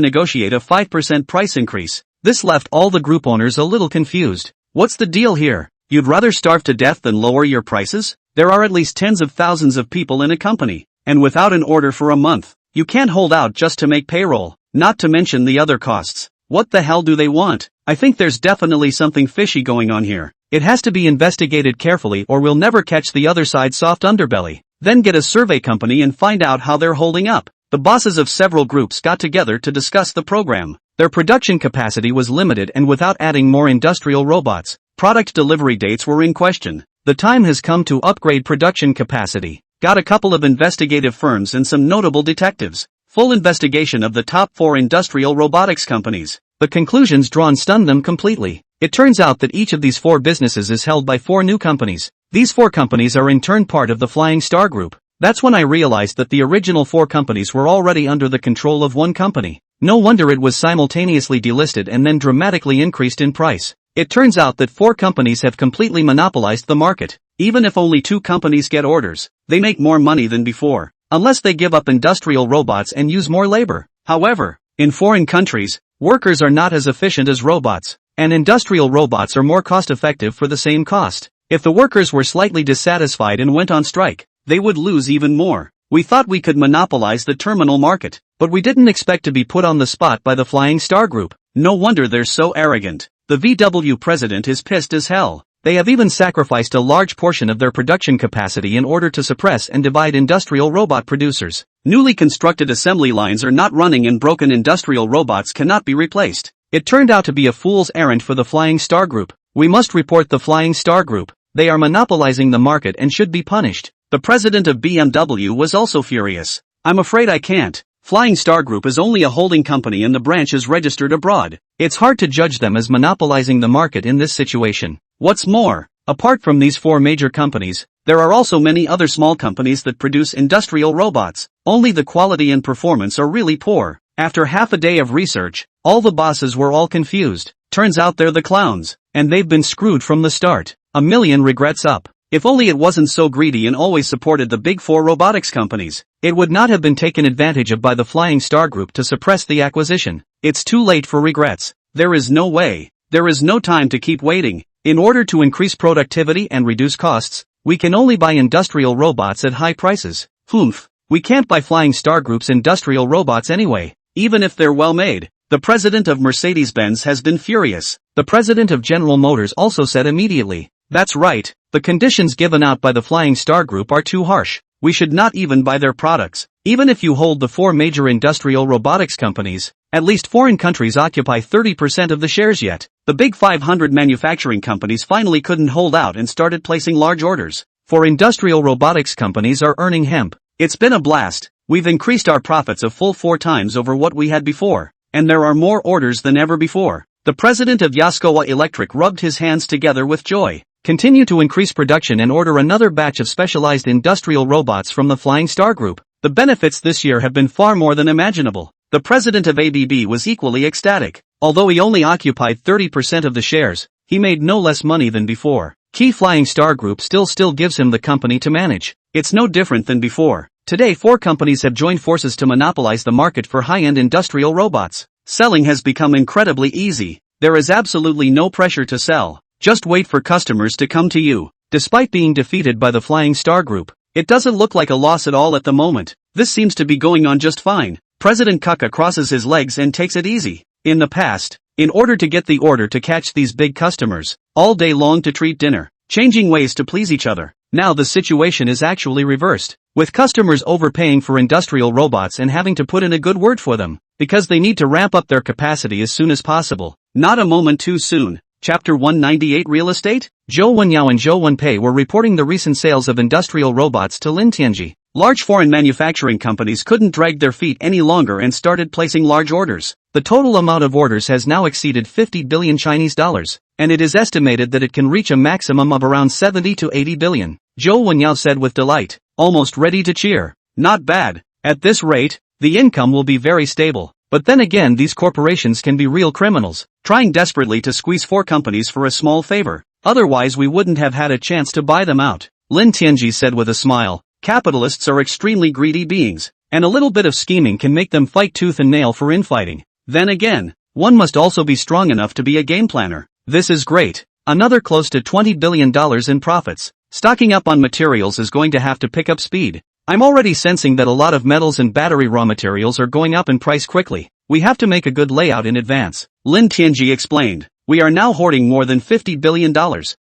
negotiate a 5% price increase. This left all the group owners a little confused. What's the deal here? You'd rather starve to death than lower your prices? There are at least tens of thousands of people in a company, and without an order for a month, you can't hold out just to make payroll, not to mention the other costs. What the hell do they want? I think there's definitely something fishy going on here. It has to be investigated carefully or we'll never catch the other side's soft underbelly. Then get a survey company and find out how they're holding up. The bosses of several groups got together to discuss the program. Their production capacity was limited and without adding more industrial robots, product delivery dates were in question. The time has come to upgrade production capacity. Got a couple of investigative firms and some notable detectives. Full investigation of the top 4 industrial robotics companies. The conclusions drawn stunned them completely. It turns out that each of these 4 businesses is held by 4 new companies. These 4 companies are in turn part of the Flying Star Group. That's when I realized that the original 4 companies were already under the control of one company. No wonder it was simultaneously delisted and then dramatically increased in price. It turns out that 4 companies have completely monopolized the market. Even if only 2 companies get orders, they make more money than before, unless they give up industrial robots and use more labor. However, in foreign countries, workers are not as efficient as robots, and industrial robots are more cost-effective for the same cost. If the workers were slightly dissatisfied and went on strike, they would lose even more. We thought we could monopolize the terminal market, but we didn't expect to be put on the spot by the Flying Star Group. No wonder they're so arrogant. The VW president is pissed as hell. They have even sacrificed a large portion of their production capacity in order to suppress and divide industrial robot producers. Newly constructed assembly lines are not running and broken industrial robots cannot be replaced. It turned out to be a fool's errand for the Flying Star Group. We must report the Flying Star Group. They are monopolizing the market and should be punished. The president of BMW was also furious. I'm afraid I can't. Flying Star Group is only a holding company and the branch is registered abroad. It's hard to judge them as monopolizing the market in this situation. What's more, apart from these 4 major companies, there are also many other small companies that produce industrial robots. Only the quality and performance are really poor. After half a day of research, all the bosses were all confused. Turns out they're the clowns, and they've been screwed from the start. A million regrets up. If only it wasn't so greedy and always supported the big 4 robotics companies, it would not have been taken advantage of by the Flying Star Group to suppress the acquisition. It's too late for regrets. There is no way. There is no time to keep waiting. In order to increase productivity and reduce costs, we can only buy industrial robots at high prices. Humph. We can't buy Flying Star Group's industrial robots anyway, even if they're well made. The president of Mercedes-Benz has been furious. The president of General Motors also said immediately, "That's right. The conditions given out by the Flying Star Group are too harsh. We should not even buy their products." Even if you hold the 4 major industrial robotics companies, at least foreign countries occupy 30% of the shares yet. The big 500 manufacturing companies finally couldn't hold out and started placing large orders. For industrial robotics companies are earning hemp. It's been a blast. We've increased our profits a full 4 times over what we had before, and there are more orders than ever before. The president of Yaskawa Electric rubbed his hands together with joy. Continue to increase production and order another batch of specialized industrial robots from the Flying Star Group. The benefits this year have been far more than imaginable. The president of ABB was equally ecstatic. Although he only occupied 30% of the shares, he made no less money than before. Key Flying Star Group still gives him the company to manage. It's no different than before. Today 4 companies have joined forces to monopolize the market for high-end industrial robots. Selling has become incredibly easy. There is absolutely no pressure to sell. Just wait for customers to come to you. Despite being defeated by the Flying Star Group, it doesn't look like a loss at all at the moment. This seems to be going on just fine. President Kaka crosses his legs and takes it easy. In the past, in order to get the order to catch these big customers, all day long to treat dinner, changing ways to please each other, now the situation is actually reversed, with customers overpaying for industrial robots and having to put in a good word for them, because they need to ramp up their capacity as soon as possible. Not a moment too soon. Chapter 198 Real Estate? Zhou Wenyao and Zhou Wenpei were reporting the recent sales of industrial robots to Lin Tianji. Large foreign manufacturing companies couldn't drag their feet any longer and started placing large orders. The total amount of orders has now exceeded 50 billion Chinese dollars, and it is estimated that it can reach a maximum of around 70 to 80 billion. Zhou Wenyao said with delight, almost ready to cheer. Not bad. At this rate, the income will be very stable. But then again, these corporations can be real criminals, trying desperately to squeeze 4 companies for a small favor. Otherwise we wouldn't have had a chance to buy them out. Lin Tianji said with a smile, capitalists are extremely greedy beings, and a little bit of scheming can make them fight tooth and nail for infighting. Then again, one must also be strong enough to be a game planner. This is great. Another close to $20 billion in profits. Stocking up on materials is going to have to pick up speed. I'm already sensing that a lot of metals and battery raw materials are going up in price quickly. We have to make a good layout in advance. Lin Tianji explained. We are now hoarding more than $50 billion,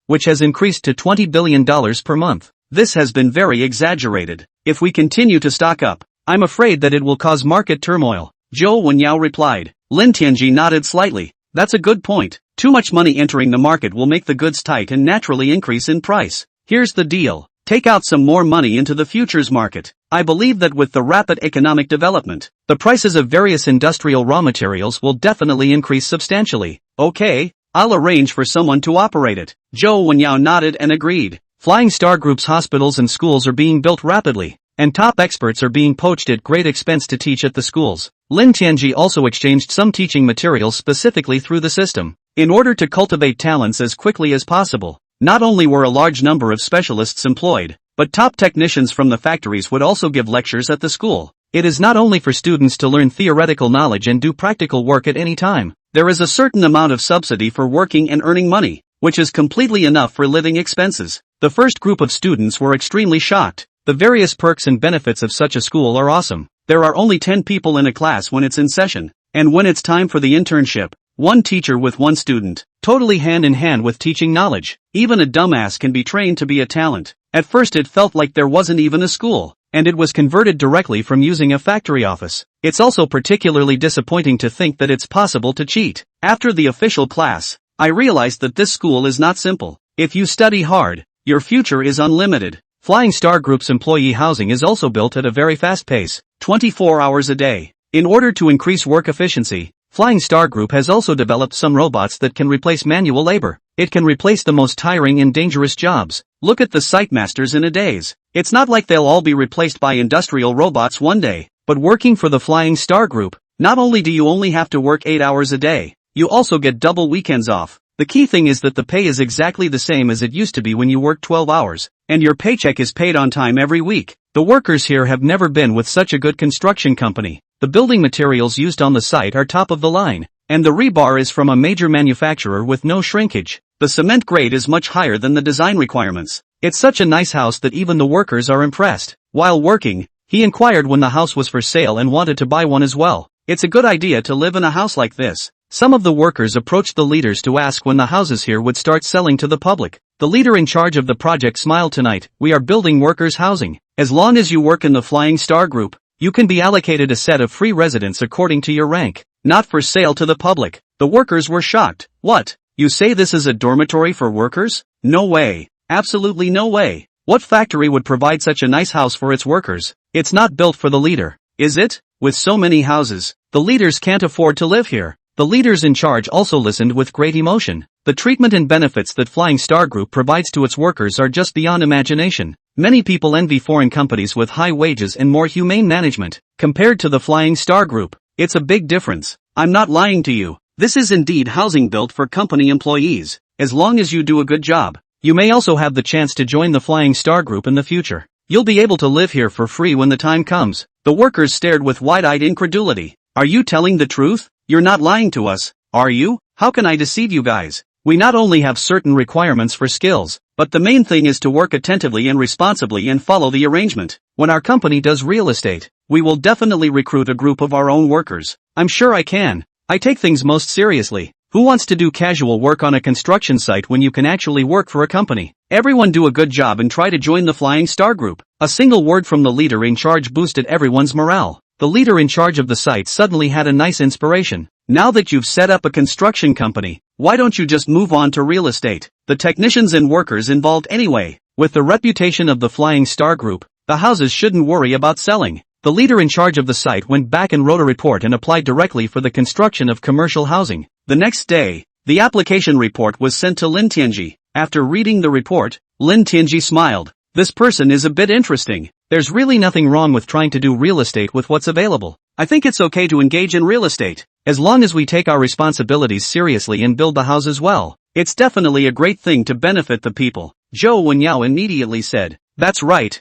which has increased to $20 billion per month. This has been very exaggerated. If we continue to stock up, I'm afraid that it will cause market turmoil. Zhou Wenyao replied. Lin Tianji nodded slightly. That's a good point. Too much money entering the market will make the goods tight and naturally increase in price. Here's the deal. Take out some more money into the futures market. I believe that with the rapid economic development, the prices of various industrial raw materials will definitely increase substantially. Okay, I'll arrange for someone to operate it. Zhou Wenyao nodded and agreed. Flying Star Group's hospitals and schools are being built rapidly, and top experts are being poached at great expense to teach at the schools. Lin Tianji also exchanged some teaching materials specifically through the system, in order to cultivate talents as quickly as possible. Not only were a large number of specialists employed, but top technicians from the factories would also give lectures at the school. It is not only for students to learn theoretical knowledge and do practical work at any time. There is a certain amount of subsidy for working and earning money, which is completely enough for living expenses. The first group of students were extremely shocked. The various perks and benefits of such a school are awesome. There are only 10 people in a class when it's in session, and when it's time for the internship, 1 teacher with 1 student, totally hand in hand with teaching knowledge. Even a dumbass can be trained to be a talent. At first it felt like there wasn't even a school, and it was converted directly from using a factory office. It's also particularly disappointing to think that it's possible to cheat. After the official class, I realized that this school is not simple. If you study hard, your future is unlimited. Flying Star Group's employee housing is also built at a very fast pace, 24 hours a day. In order to increase work efficiency, Flying Star Group has also developed some robots that can replace manual labor. It can replace the most tiring and dangerous jobs. Look at the site masters in a daze. It's not like they'll all be replaced by industrial robots one day, but working for the Flying Star Group, not only do you only have to work 8 hours a day, you also get double weekends off. The key thing is that the pay is exactly the same as it used to be when you worked 12 hours, and your paycheck is paid on time every week. The workers here have never been with such a good construction company. The building materials used on the site are top of the line, and the rebar is from a major manufacturer with no shrinkage. The cement grade is much higher than the design requirements. It's such a nice house that even the workers are impressed. While working, he inquired when the house was for sale and wanted to buy one as well. It's a good idea to live in a house like this. Some of the workers approached the leaders to ask when the houses here would start selling to the public. The leader in charge of the project smiled. Tonight, we are building workers' housing. As long as you work in the Flying Star Group, you can be allocated a set of free residence according to your rank. Not for sale to the public. The workers were shocked. What? You say this is a dormitory for workers? No way. Absolutely no way. What factory would provide such a nice house for its workers? It's not built for the leader, is it? With so many houses, the leaders can't afford to live here. The leaders in charge also listened with great emotion. The treatment and benefits that Flying Star Group provides to its workers are just beyond imagination. Many people envy foreign companies with high wages and more humane management. Compared to the Flying Star Group, it's a big difference. I'm not lying to you. This is indeed housing built for company employees. As long as you do a good job, you may also have the chance to join the Flying Star Group in the future. You'll be able to live here for free when the time comes. The workers stared with wide-eyed incredulity. Are you telling the truth? You're not lying to us, are you? How can I deceive you guys? We not only have certain requirements for skills, but the main thing is to work attentively and responsibly and follow the arrangement. When our company does real estate, we will definitely recruit a group of our own workers. I'm sure I can. I take things most seriously. Who wants to do casual work on a construction site when you can actually work for a company? Everyone do a good job and try to join the Flying Star Group. A single word from the leader in charge boosted everyone's morale. The leader in charge of the site suddenly had a nice inspiration. Now that you've set up a construction company, why don't you just move on to real estate? The technicians and workers involved anyway. With the reputation of the Flying Star Group, the houses shouldn't worry about selling. The leader in charge of the site went back and wrote a report and applied directly for the construction of commercial housing. The next day, the application report was sent to Lin Tianji. After reading the report, Lin Tianji smiled. This person is a bit interesting. There's really nothing wrong with trying to do real estate with what's available. I think it's okay to engage in real estate, as long as we take our responsibilities seriously and build the houses well. It's definitely a great thing to benefit the people. Zhou Wenyao immediately said, That's right.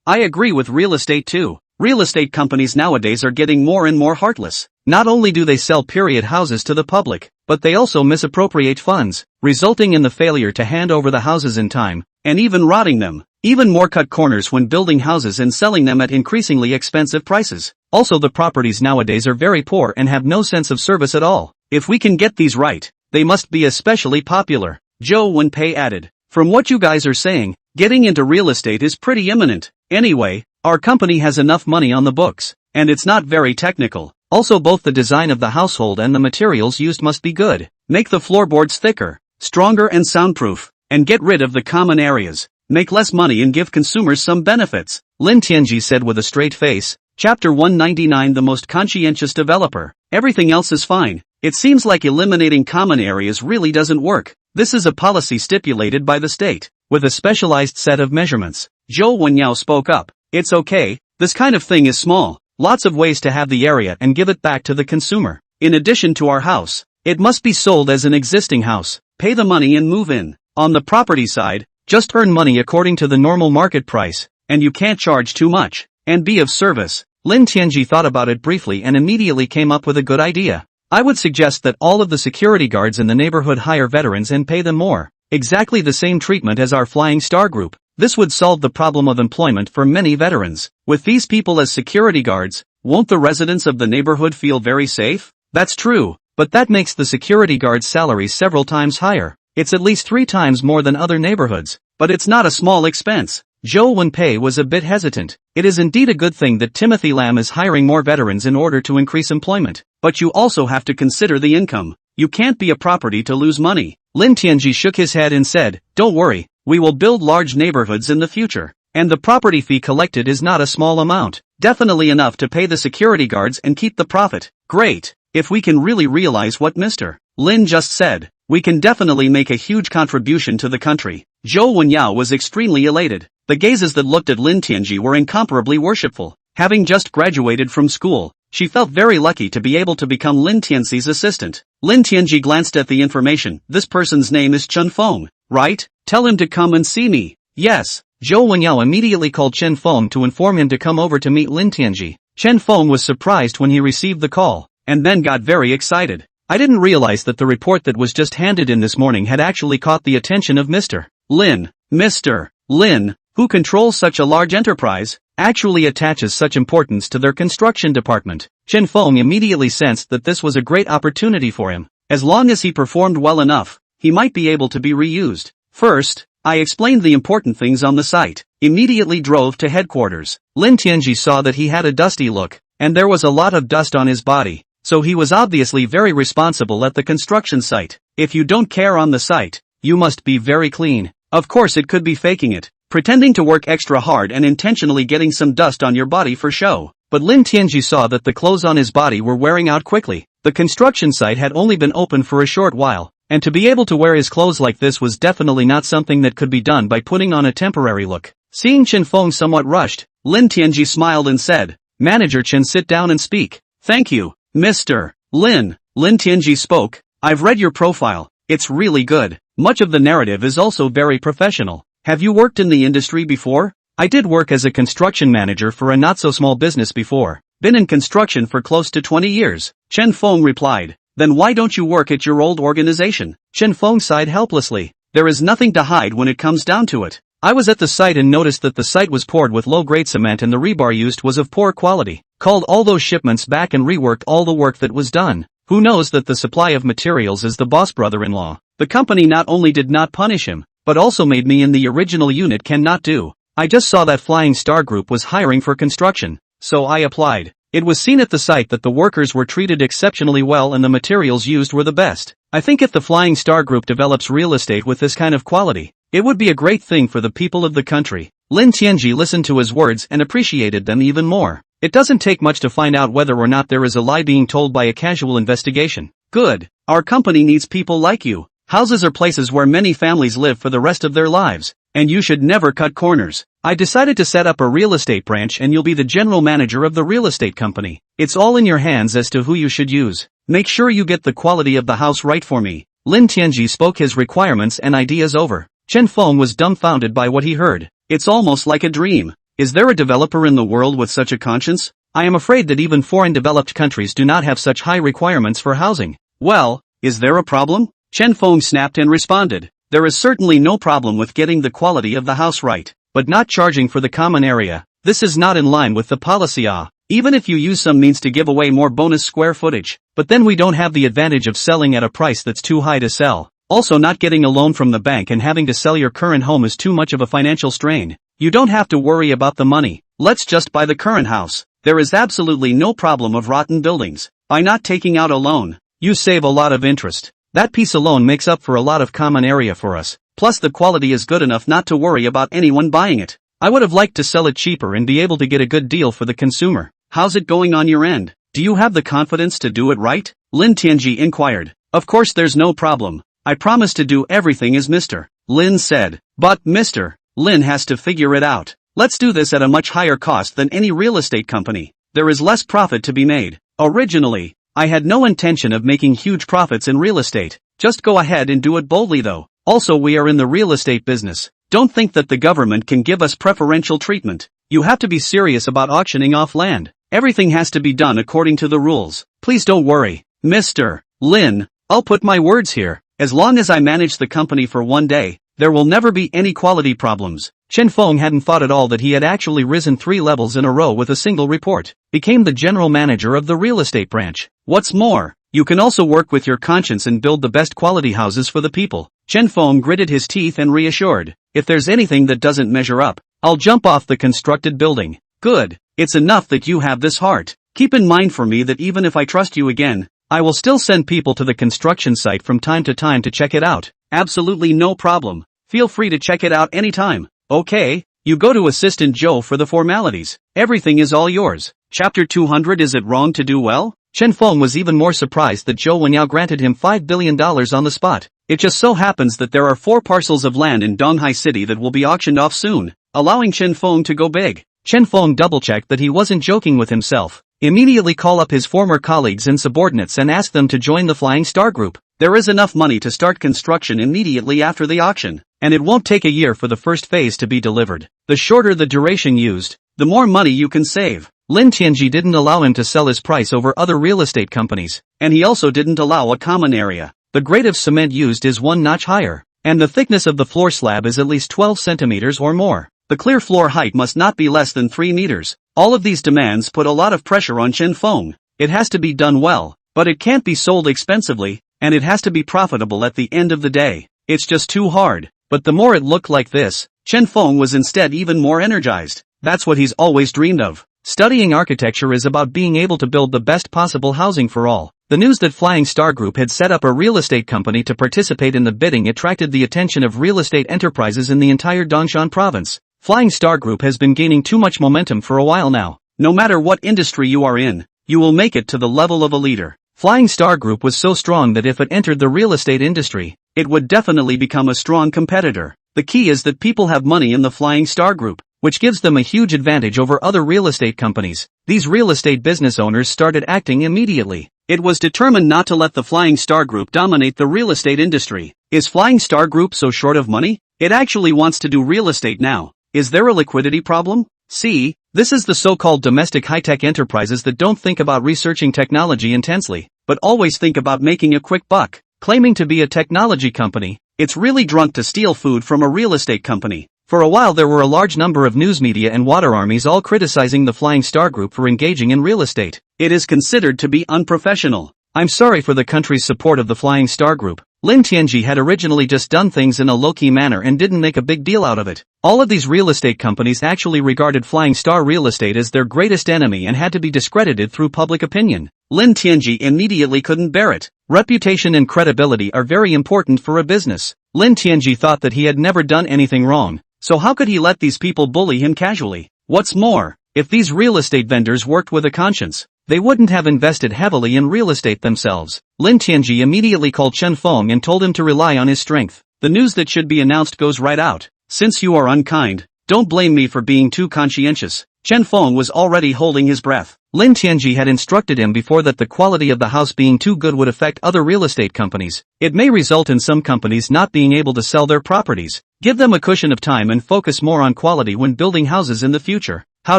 I agree with real estate too. Real estate companies nowadays are getting more and more heartless. Not only do they sell period houses to the public, but they also misappropriate funds, resulting in the failure to hand over the houses in time, and even rotting them. Even more cut corners when building houses and selling them at increasingly expensive prices. Also, the properties nowadays are very poor and have no sense of service at all. If we can get these right, they must be especially popular. Zhou Wenpei added, From what you guys are saying, getting into real estate is pretty imminent. Anyway, our company has enough money on the books, and it's not very technical. Also, both the design of the household and the materials used must be good. Make the floorboards thicker, stronger and soundproof, and get rid of the common areas. Make less money and give consumers some benefits. Lin Tianji said with a straight face. Chapter 199 The most conscientious developer. Everything else is fine. It seems like eliminating common areas really doesn't work. This is a policy stipulated by the state, with a specialized set of measurements. Zhou Wenyao spoke up. It's okay, this kind of thing is small. Lots of ways to have the area and give it back to the consumer. In addition to our house, it must be sold as an existing house. Pay the money and move in. On the property side, just earn money according to the normal market price, and you can't charge too much, and be of service. Lin Tianji thought about it briefly and immediately came up with a good idea. I would suggest that all of the security guards in the neighborhood hire veterans and pay them more. Exactly the same treatment as our Flying Star Group. This would solve the problem of employment for many veterans. With these people as security guards, won't the residents of the neighborhood feel very safe? That's true, but that makes the security guard's salary several times higher. It's at least 3 times more than other neighborhoods, but it's not a small expense. Zhou Wenpei was a bit hesitant. It is indeed a good thing that Timothy Lam is hiring more veterans in order to increase employment, but you also have to consider the income. You can't be a property to lose money. Lin Tianji shook his head and said, Don't worry, we will build large neighborhoods in the future, and the property fee collected is not a small amount, definitely enough to pay the security guards and keep the profit. Great, if we can really realize what Mr. Lin just said, we can definitely make a huge contribution to the country. Zhou Wenyao was extremely elated. The gazes that looked at Lin Tianji were incomparably worshipful. Having just graduated from school, she felt very lucky to be able to become Lin Tianxi's assistant. Lin Tianji glanced at the information. This person's name is Chen Feng, right? Tell him to come and see me. Yes. Zhou Wenyao immediately called Chen Feng to inform him to come over to meet Lin Tianji. Chen Feng was surprised when he received the call, and then got very excited. I didn't realize that the report that was just handed in this morning had actually caught the attention of Mr. Lin. Mr. Lin, who controls such a large enterprise, actually attaches such importance to their construction department. Chen Feng immediately sensed that this was a great opportunity for him. As long as he performed well enough, he might be able to be reused. First, I explained the important things on the site. Immediately drove to headquarters. Lin Tianji saw that he had a dusty look, and there was a lot of dust on his body, so he was obviously very responsible at the construction site. If you don't care on the site, you must be very clean. Of course it could be faking it, pretending to work extra hard and intentionally getting some dust on your body for show. But Lin Tianji saw that the clothes on his body were wearing out quickly. The construction site had only been open for a short while, and to be able to wear his clothes like this was definitely not something that could be done by putting on a temporary look. Seeing Chen Feng somewhat rushed, Lin Tianji smiled and said, Manager Chen, sit down and speak. Thank you, Mr. Lin. Lin Tianji spoke. I've read your profile. It's really good. Much of the narrative is also very professional. Have you worked in the industry before? I did work as a construction manager for a not-so-small business before. Been in construction for close to 20 years. Chen Feng replied. Then why don't you work at your old organization? Chen Feng sighed helplessly. There is nothing to hide when it comes down to it. I was at the site and noticed that the site was poured with low-grade cement and the rebar used was of poor quality. Called all those shipments back and reworked all the work that was done. Who knows that the supply of materials is the boss brother-in-law? The company not only did not punish him, but also made me in the original unit cannot do. I just saw that Flying Star Group was hiring for construction, so I applied. It was seen at the site that the workers were treated exceptionally well and the materials used were the best. I think if the Flying Star Group develops real estate with this kind of quality, it would be a great thing for the people of the country. Lin Tianji listened to his words and appreciated them even more. It doesn't take much to find out whether or not there is a lie being told by a casual investigation. Good. Our company needs people like you. Houses are places where many families live for the rest of their lives, and you should never cut corners. I decided to set up a real estate branch and you'll be the general manager of the real estate company. It's all in your hands as to who you should use. Make sure you get the quality of the house right for me. Lin Tianji spoke his requirements and ideas over. Chen Feng was dumbfounded by what he heard. It's almost like a dream. Is there a developer in the world with such a conscience? I am afraid that even foreign developed countries do not have such high requirements for housing. Well, is there a problem? Chen Feng snapped and responded. There is certainly no problem with getting the quality of the house right, but not charging for the common area. This is not in line with the policy. Even if you use some means to give away more bonus square footage, but then we don't have the advantage of selling at a price that's too high to sell. Also, not getting a loan from the bank and having to sell your current home is too much of a financial strain. You don't have to worry about the money. Let's just buy the current house. There is absolutely no problem of rotten buildings. By not taking out a loan, you save a lot of interest. That piece alone makes up for a lot of common area for us. Plus the quality is good enough not to worry about anyone buying it. I would have liked to sell it cheaper and be able to get a good deal for the consumer. How's it going on your end? Do you have the confidence to do it right? Lin Tianji inquired. Of course there's no problem. I promise to do everything as Mr. Lin said. But Mr. Lin has to figure it out. Let's do this at a much higher cost than any real estate company. There is less profit to be made. Originally, I had no intention of making huge profits in real estate. Just go ahead and do it boldly though. Also, we are in the real estate business. Don't think that the government can give us preferential treatment. You have to be serious about auctioning off land. Everything has to be done according to the rules. Please don't worry, Mr. Lin. I'll put my words here. As long as I manage the company for one day, there will never be any quality problems. Chen Feng hadn't thought at all that he had actually risen 3 levels in a row with a single report. Became the general manager of the real estate branch. What's more, you can also work with your conscience and build the best quality houses for the people. Chen Feng gritted his teeth and reassured. If there's anything that doesn't measure up, I'll jump off the constructed building. Good. It's enough that you have this heart. Keep in mind for me that even if I trust you again, I will still send people to the construction site from time to time to check it out. Absolutely no problem. Feel free to check it out anytime. Okay, you go to Assistant Joe for the formalities. Everything is all yours. Chapter 200. Is it wrong to do well? Chen Feng was even more surprised that Zhou Wenyao granted him $5 billion on the spot. It just so happens that there are 4 parcels of land in Donghai City that will be auctioned off soon, allowing Chen Feng to go big. Chen Feng double-checked that he wasn't joking with himself. Immediately call up his former colleagues and subordinates and ask them to join the Flying Star Group. There is enough money to start construction immediately after the auction, and it won't take a year for the first phase to be delivered. The shorter the duration used, the more money you can save. Lin Tianji didn't allow him to sell his price over other real estate companies, and he also didn't allow a common area. The grade of cement used is 1 notch higher, and the thickness of the floor slab is at least 12 centimeters or more. The clear floor height must not be less than 3 meters. All of these demands put a lot of pressure on Chen Feng. It has to be done well, but it can't be sold expensively, and it has to be profitable at the end of the day. It's just too hard. But the more it looked like this, Chen Feng was instead even more energized. That's what he's always dreamed of. Studying architecture is about being able to build the best possible housing for all. The news that Flying Star Group had set up a real estate company to participate in the bidding attracted the attention of real estate enterprises in the entire Dongshan province. Flying Star Group has been gaining too much momentum for a while now. No matter what industry you are in, you will make it to the level of a leader. Flying Star Group was so strong that if it entered the real estate industry, it would definitely become a strong competitor. The key is that people have money in the Flying Star Group, which gives them a huge advantage over other real estate companies. These real estate business owners started acting immediately. It was determined not to let the Flying Star Group dominate the real estate industry. Is Flying Star Group so short of money? It actually wants to do real estate now. Is there a liquidity problem? See, this is the so-called domestic high-tech enterprises that don't think about researching technology intensely, but always think about making a quick buck. Claiming to be a technology company, it's really drunk to steal food from a real estate company. For a while there were a large number of news media and water armies all criticizing the Flying Star Group for engaging in real estate. It is considered to be unprofessional. I'm sorry for the country's support of the Flying Star Group. Lin Tianji had originally just done things in a low-key manner and didn't make a big deal out of it. All of these real estate companies actually regarded Flying Star Real Estate as their greatest enemy and had to be discredited through public opinion. Lin Tianji immediately couldn't bear it. Reputation and credibility are very important for a business. Lin Tianji thought that he had never done anything wrong, so how could he let these people bully him casually? What's more, if these real estate vendors worked with a conscience, they wouldn't have invested heavily in real estate themselves. Lin Tianji immediately called Chen Feng and told him to rely on his strength. The news that should be announced goes right out. Since you are unkind, don't blame me for being too conscientious. Chen Feng was already holding his breath. Lin Tianji had instructed him before that the quality of the house being too good would affect other real estate companies. It may result in some companies not being able to sell their properties. Give them a cushion of time and focus more on quality when building houses in the future. How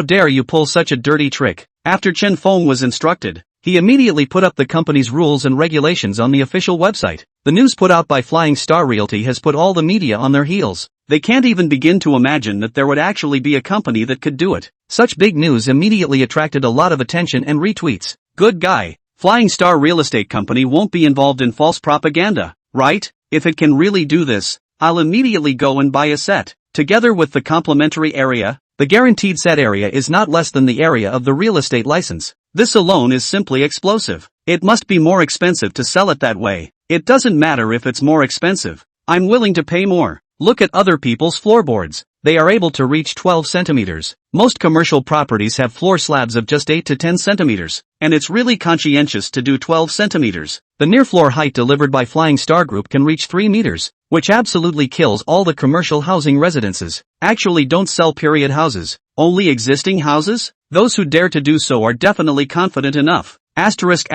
dare you pull such a dirty trick? After Chen Feng was instructed, he immediately put up the company's rules and regulations on the official website. The news put out by Flying Star Realty has put all the media on their heels. They can't even begin to imagine that there would actually be a company that could do it. Such big news immediately attracted a lot of attention and retweets. Good guy. Flying Star Real Estate Company won't be involved in false propaganda, right? If it can really do this, I'll immediately go and buy a set. Together with the complimentary area, the guaranteed set area is not less than the area of the real estate license. This alone is simply explosive. It must be more expensive to sell it that way. It doesn't matter if it's more expensive. I'm willing to pay more. Look at other people's floorboards. They are able to reach 12 centimeters. Most commercial properties have floor slabs of just 8 to 10 centimeters, and it's really conscientious to do 12 centimeters. The near floor height delivered by Flying Star Group can reach 3 meters, which absolutely kills all the commercial housing residences. Actually don't sell period houses, only existing houses? Those who dare to do so are definitely confident enough. Asterisk.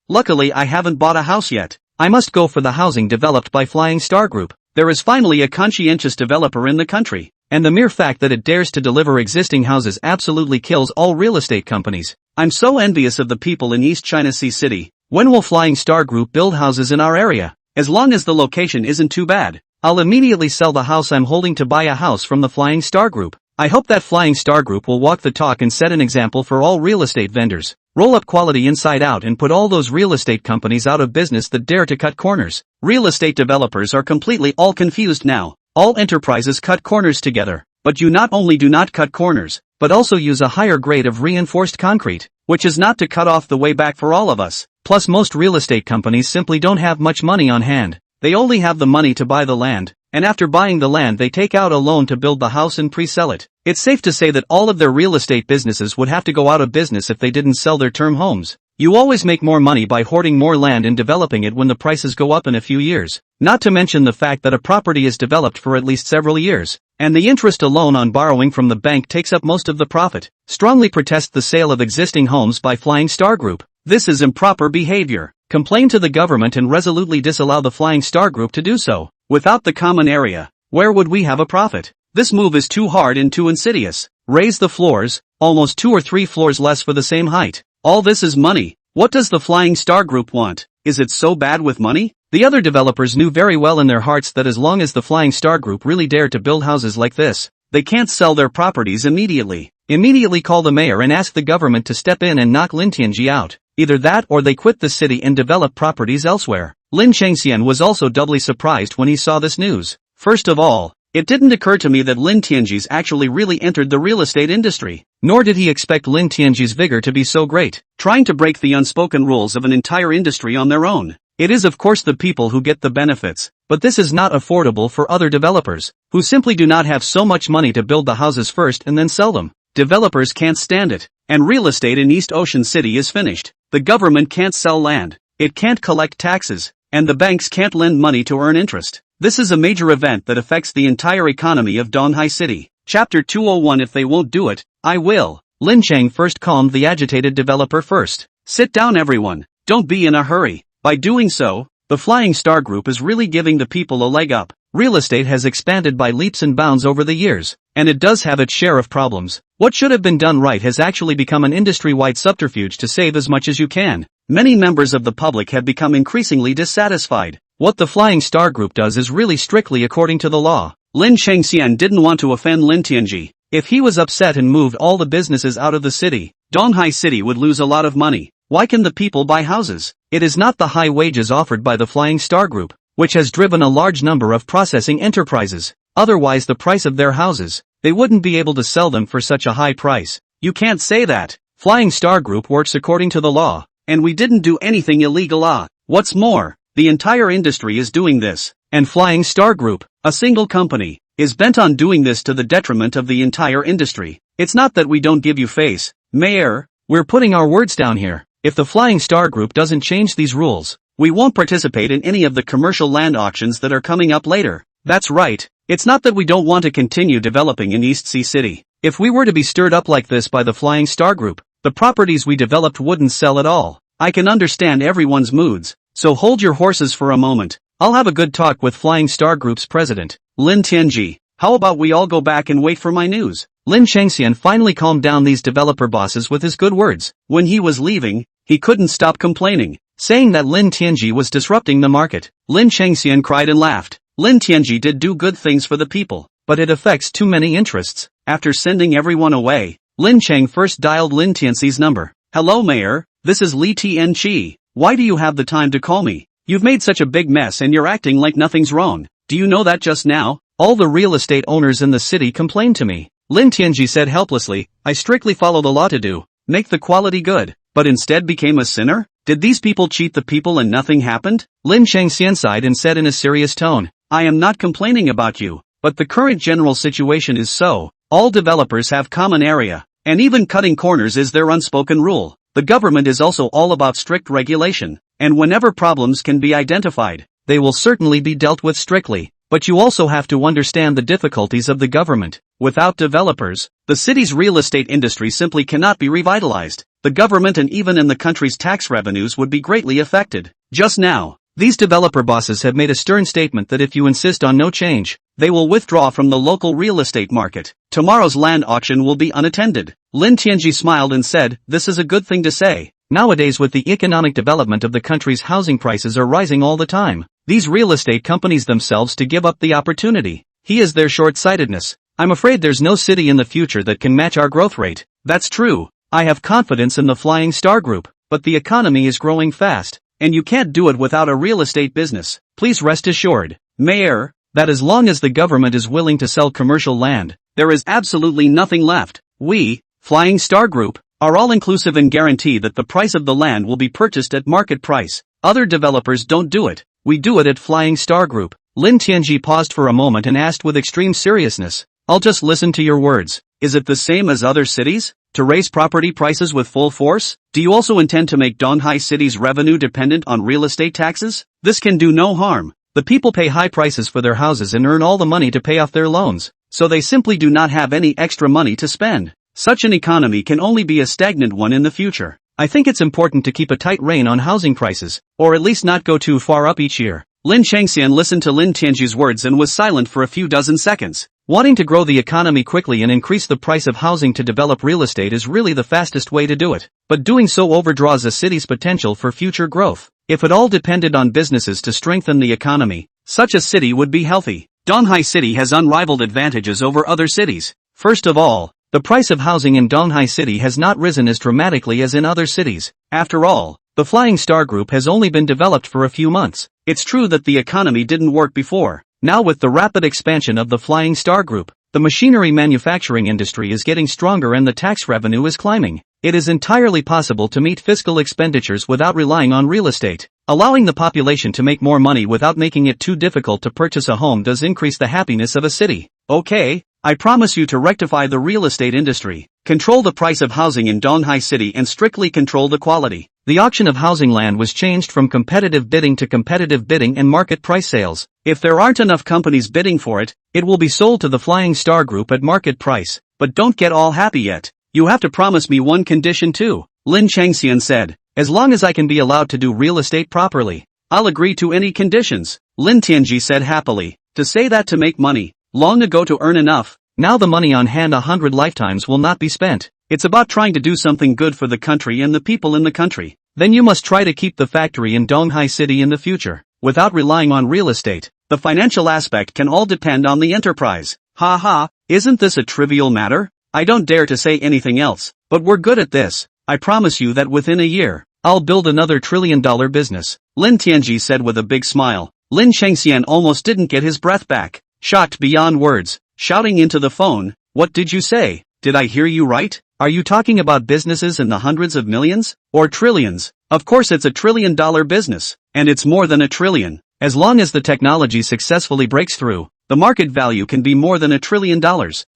Luckily I haven't bought a house yet. I must go for the housing developed by Flying Star Group. There is finally a conscientious developer in the country, and the mere fact that it dares to deliver existing houses absolutely kills all real estate companies. I'm so envious of the people in East China Sea City. When will Flying Star Group build houses in our area? As long as the location isn't too bad, I'll immediately sell the house I'm holding to buy a house from the Flying Star Group. I hope that Flying Star Group will walk the talk and set an example for all real estate vendors. Roll up quality inside out and put all those real estate companies out of business that dare to cut corners. Real estate developers are completely all confused now. All enterprises cut corners together, but you not only do not cut corners, but also use a higher grade of reinforced concrete, which is not to cut off the way back for all of us. Plus most real estate companies simply don't have much money on hand. They only have the money to buy the land, and after buying the land they take out a loan to build the house and pre-sell it. It's safe to say that all of their real estate businesses would have to go out of business if they didn't sell their term homes. You always make more money by hoarding more land and developing it when the prices go up in a few years. Not to mention the fact that a property is developed for at least several years, and the interest alone on borrowing from the bank takes up most of the profit. Strongly protest the sale of existing homes by Flying Star Group. This is improper behavior. Complain to the government and resolutely disallow the Flying Star Group to do so. Without the common area, where would we have a profit? This move is too hard and too insidious. Raise the floors, almost 2 or 3 floors less for the same height. All this is money. What does the Flying Star Group want? Is it so bad with money? The other developers knew very well in their hearts that as long as the Flying Star Group really dared to build houses like this, they can't sell their properties immediately. Immediately call the mayor and ask the government to step in and knock Lin Tianji out. Either that or they quit the city and develop properties elsewhere. Lin Changxian was also doubly surprised when he saw this news. First of all, it didn't occur to me that Lin Tianji's actually really entered the real estate industry. Nor did he expect Lin Tianji's vigor to be so great, trying to break the unspoken rules of an entire industry on their own. It is of course the people who get the benefits, but this is not affordable for other developers, who simply do not have so much money to build the houses first and then sell them. Developers can't stand it, and real estate in East Ocean City is finished. The government can't sell land, it can't collect taxes, and the banks can't lend money to earn interest. This is a major event that affects the entire economy of Donghai City. Chapter 201. If they won't do it, I will. Lin Chang first calmed the agitated developer first. Sit down everyone, don't be in a hurry. By doing so, the Flying Star Group is really giving the people a leg up. Real estate has expanded by leaps and bounds over the years, and it does have its share of problems. What should have been done right has actually become an industry-wide subterfuge to save as much as you can. Many members of the public have become increasingly dissatisfied. What the Flying Star Group does is really strictly according to the law. Lin Chengxian didn't want to offend Lin Tianji. If he was upset and moved all the businesses out of the city, Donghai City would lose a lot of money. Why can the people buy houses? It is not the high wages offered by the Flying Star Group, which has driven a large number of processing enterprises. Otherwise, the price of their houses, they wouldn't be able to sell them for such a high price. You can't say that. Flying Star Group works according to the law, and we didn't do anything illegal. What's more, the entire industry is doing this, and Flying Star Group, a single company, is bent on doing this to the detriment of the entire industry. It's not that we don't give you face, Mayor, we're putting our words down here. If the Flying Star Group doesn't change these rules, we won't participate in any of the commercial land auctions that are coming up later. That's right. It's not that we don't want to continue developing in East Sea City. If we were to be stirred up like this by the Flying Star Group, the properties we developed wouldn't sell at all. I can understand everyone's moods, so hold your horses for a moment. I'll have a good talk with Flying Star Group's president, Lin Tianji. How about we all go back and wait for my news? Lin Chengxian finally calmed down these developer bosses with his good words. When he was leaving, he couldn't stop complaining, saying that Lin Tianji was disrupting the market. Lin Chengxian cried and laughed. Lin Tianji did do good things for the people, but it affects too many interests. After sending everyone away, Lin Cheng first dialed Lin Tianxi's number. Hello Mayor, this is Li Tianqi. Why do you have the time to call me? You've made such a big mess and you're acting like nothing's wrong. Do you know that just now, all the real estate owners in the city complained to me? Lin Tianji said helplessly, I strictly follow the law to do, make the quality good, but instead became a sinner? Did these people cheat the people and nothing happened? Lin Chengxian sighed and said in a serious tone, I am not complaining about you, but the current general situation is so, all developers have common area, and even cutting corners is their unspoken rule. The government is also all about strict regulation, and whenever problems can be identified, they will certainly be dealt with strictly. But you also have to understand the difficulties of the government. Without developers, the city's real estate industry simply cannot be revitalized. The government and even in the country's tax revenues would be greatly affected. Just now, these developer bosses have made a stern statement that if you insist on no change, they will withdraw from the local real estate market. Tomorrow's land auction will be unattended. Lin Tianji smiled and said, this is a good thing to say. Nowadays with the economic development of the country's housing prices are rising all the time. These real estate companies themselves to give up the opportunity. He is their short-sightedness. I'm afraid there's no city in the future that can match our growth rate. That's true. I have confidence in the Flying Star Group, but the economy is growing fast, and you can't do it without a real estate business. Please rest assured, Mayor, that as long as the government is willing to sell commercial land, there is absolutely nothing left. We, Flying Star Group, are all-inclusive and guarantee that the price of the land will be purchased at market price. Other developers don't do it. We do it at Flying Star Group. Lin Tianji paused for a moment and asked with extreme seriousness, I'll just listen to your words. Is it the same as other cities? To raise property prices with full force? Do you also intend to make Donghai City's revenue dependent on real estate taxes? This can do no harm. The people pay high prices for their houses and earn all the money to pay off their loans, so they simply do not have any extra money to spend. Such an economy can only be a stagnant one in the future. I think it's important to keep a tight rein on housing prices, or at least not go too far up each year. Lin Chengxian listened to Lin Tianji's words and was silent for a few dozen seconds. Wanting to grow the economy quickly and increase the price of housing to develop real estate is really the fastest way to do it. But doing so overdraws a city's potential for future growth. If it all depended on businesses to strengthen the economy, such a city would be healthy. Donghai City has unrivaled advantages over other cities. First of all, the price of housing in Donghai City has not risen as dramatically as in other cities. After all, the Flying Star Group has only been developed for a few months. It's true that the economy didn't work before. Now with the rapid expansion of the Flying Star Group, the machinery manufacturing industry is getting stronger and the tax revenue is climbing. It is entirely possible to meet fiscal expenditures without relying on real estate. Allowing the population to make more money without making it too difficult to purchase a home does increase the happiness of a city. Okay, I promise you to rectify the real estate industry, control the price of housing in Donghai City and strictly control the quality. The auction of housing land was changed from competitive bidding to competitive bidding and market price sales. If there aren't enough companies bidding for it, it will be sold to the Flying Star Group at market price. But don't get all happy yet. You have to promise me one condition too, Lin Chengxian said. As long as I can be allowed to do real estate properly, I'll agree to any conditions, Lin Tianji said happily. To say that to make money, long ago to earn enough, now the money on hand 100 lifetimes will not be spent. It's about trying to do something good for the country and the people in the country. Then you must try to keep the factory in Donghai City in the future, without relying on real estate. The financial aspect can all depend on the enterprise. Ha ha, isn't this a trivial matter? I don't dare to say anything else, but we're good at this. I promise you that within a year, I'll build another trillion-dollar business, Lin Tianji said with a big smile. Lin Chengxian almost didn't get his breath back, shocked beyond words, shouting into the phone, "What did you say? Did I hear you right? Are you talking about businesses in the hundreds of millions? Or trillions?" Of course it's a trillion-dollar business, and it's more than a trillion. As long as the technology successfully breaks through, the market value can be more than $1 trillion,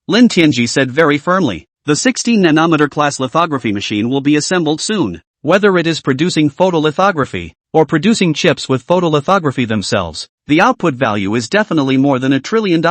Lin Tianji said very firmly. The 16-nanometer class lithography machine will be assembled soon. Whether it is producing photolithography, or producing chips with photolithography themselves, the output value is definitely more than $1 trillion.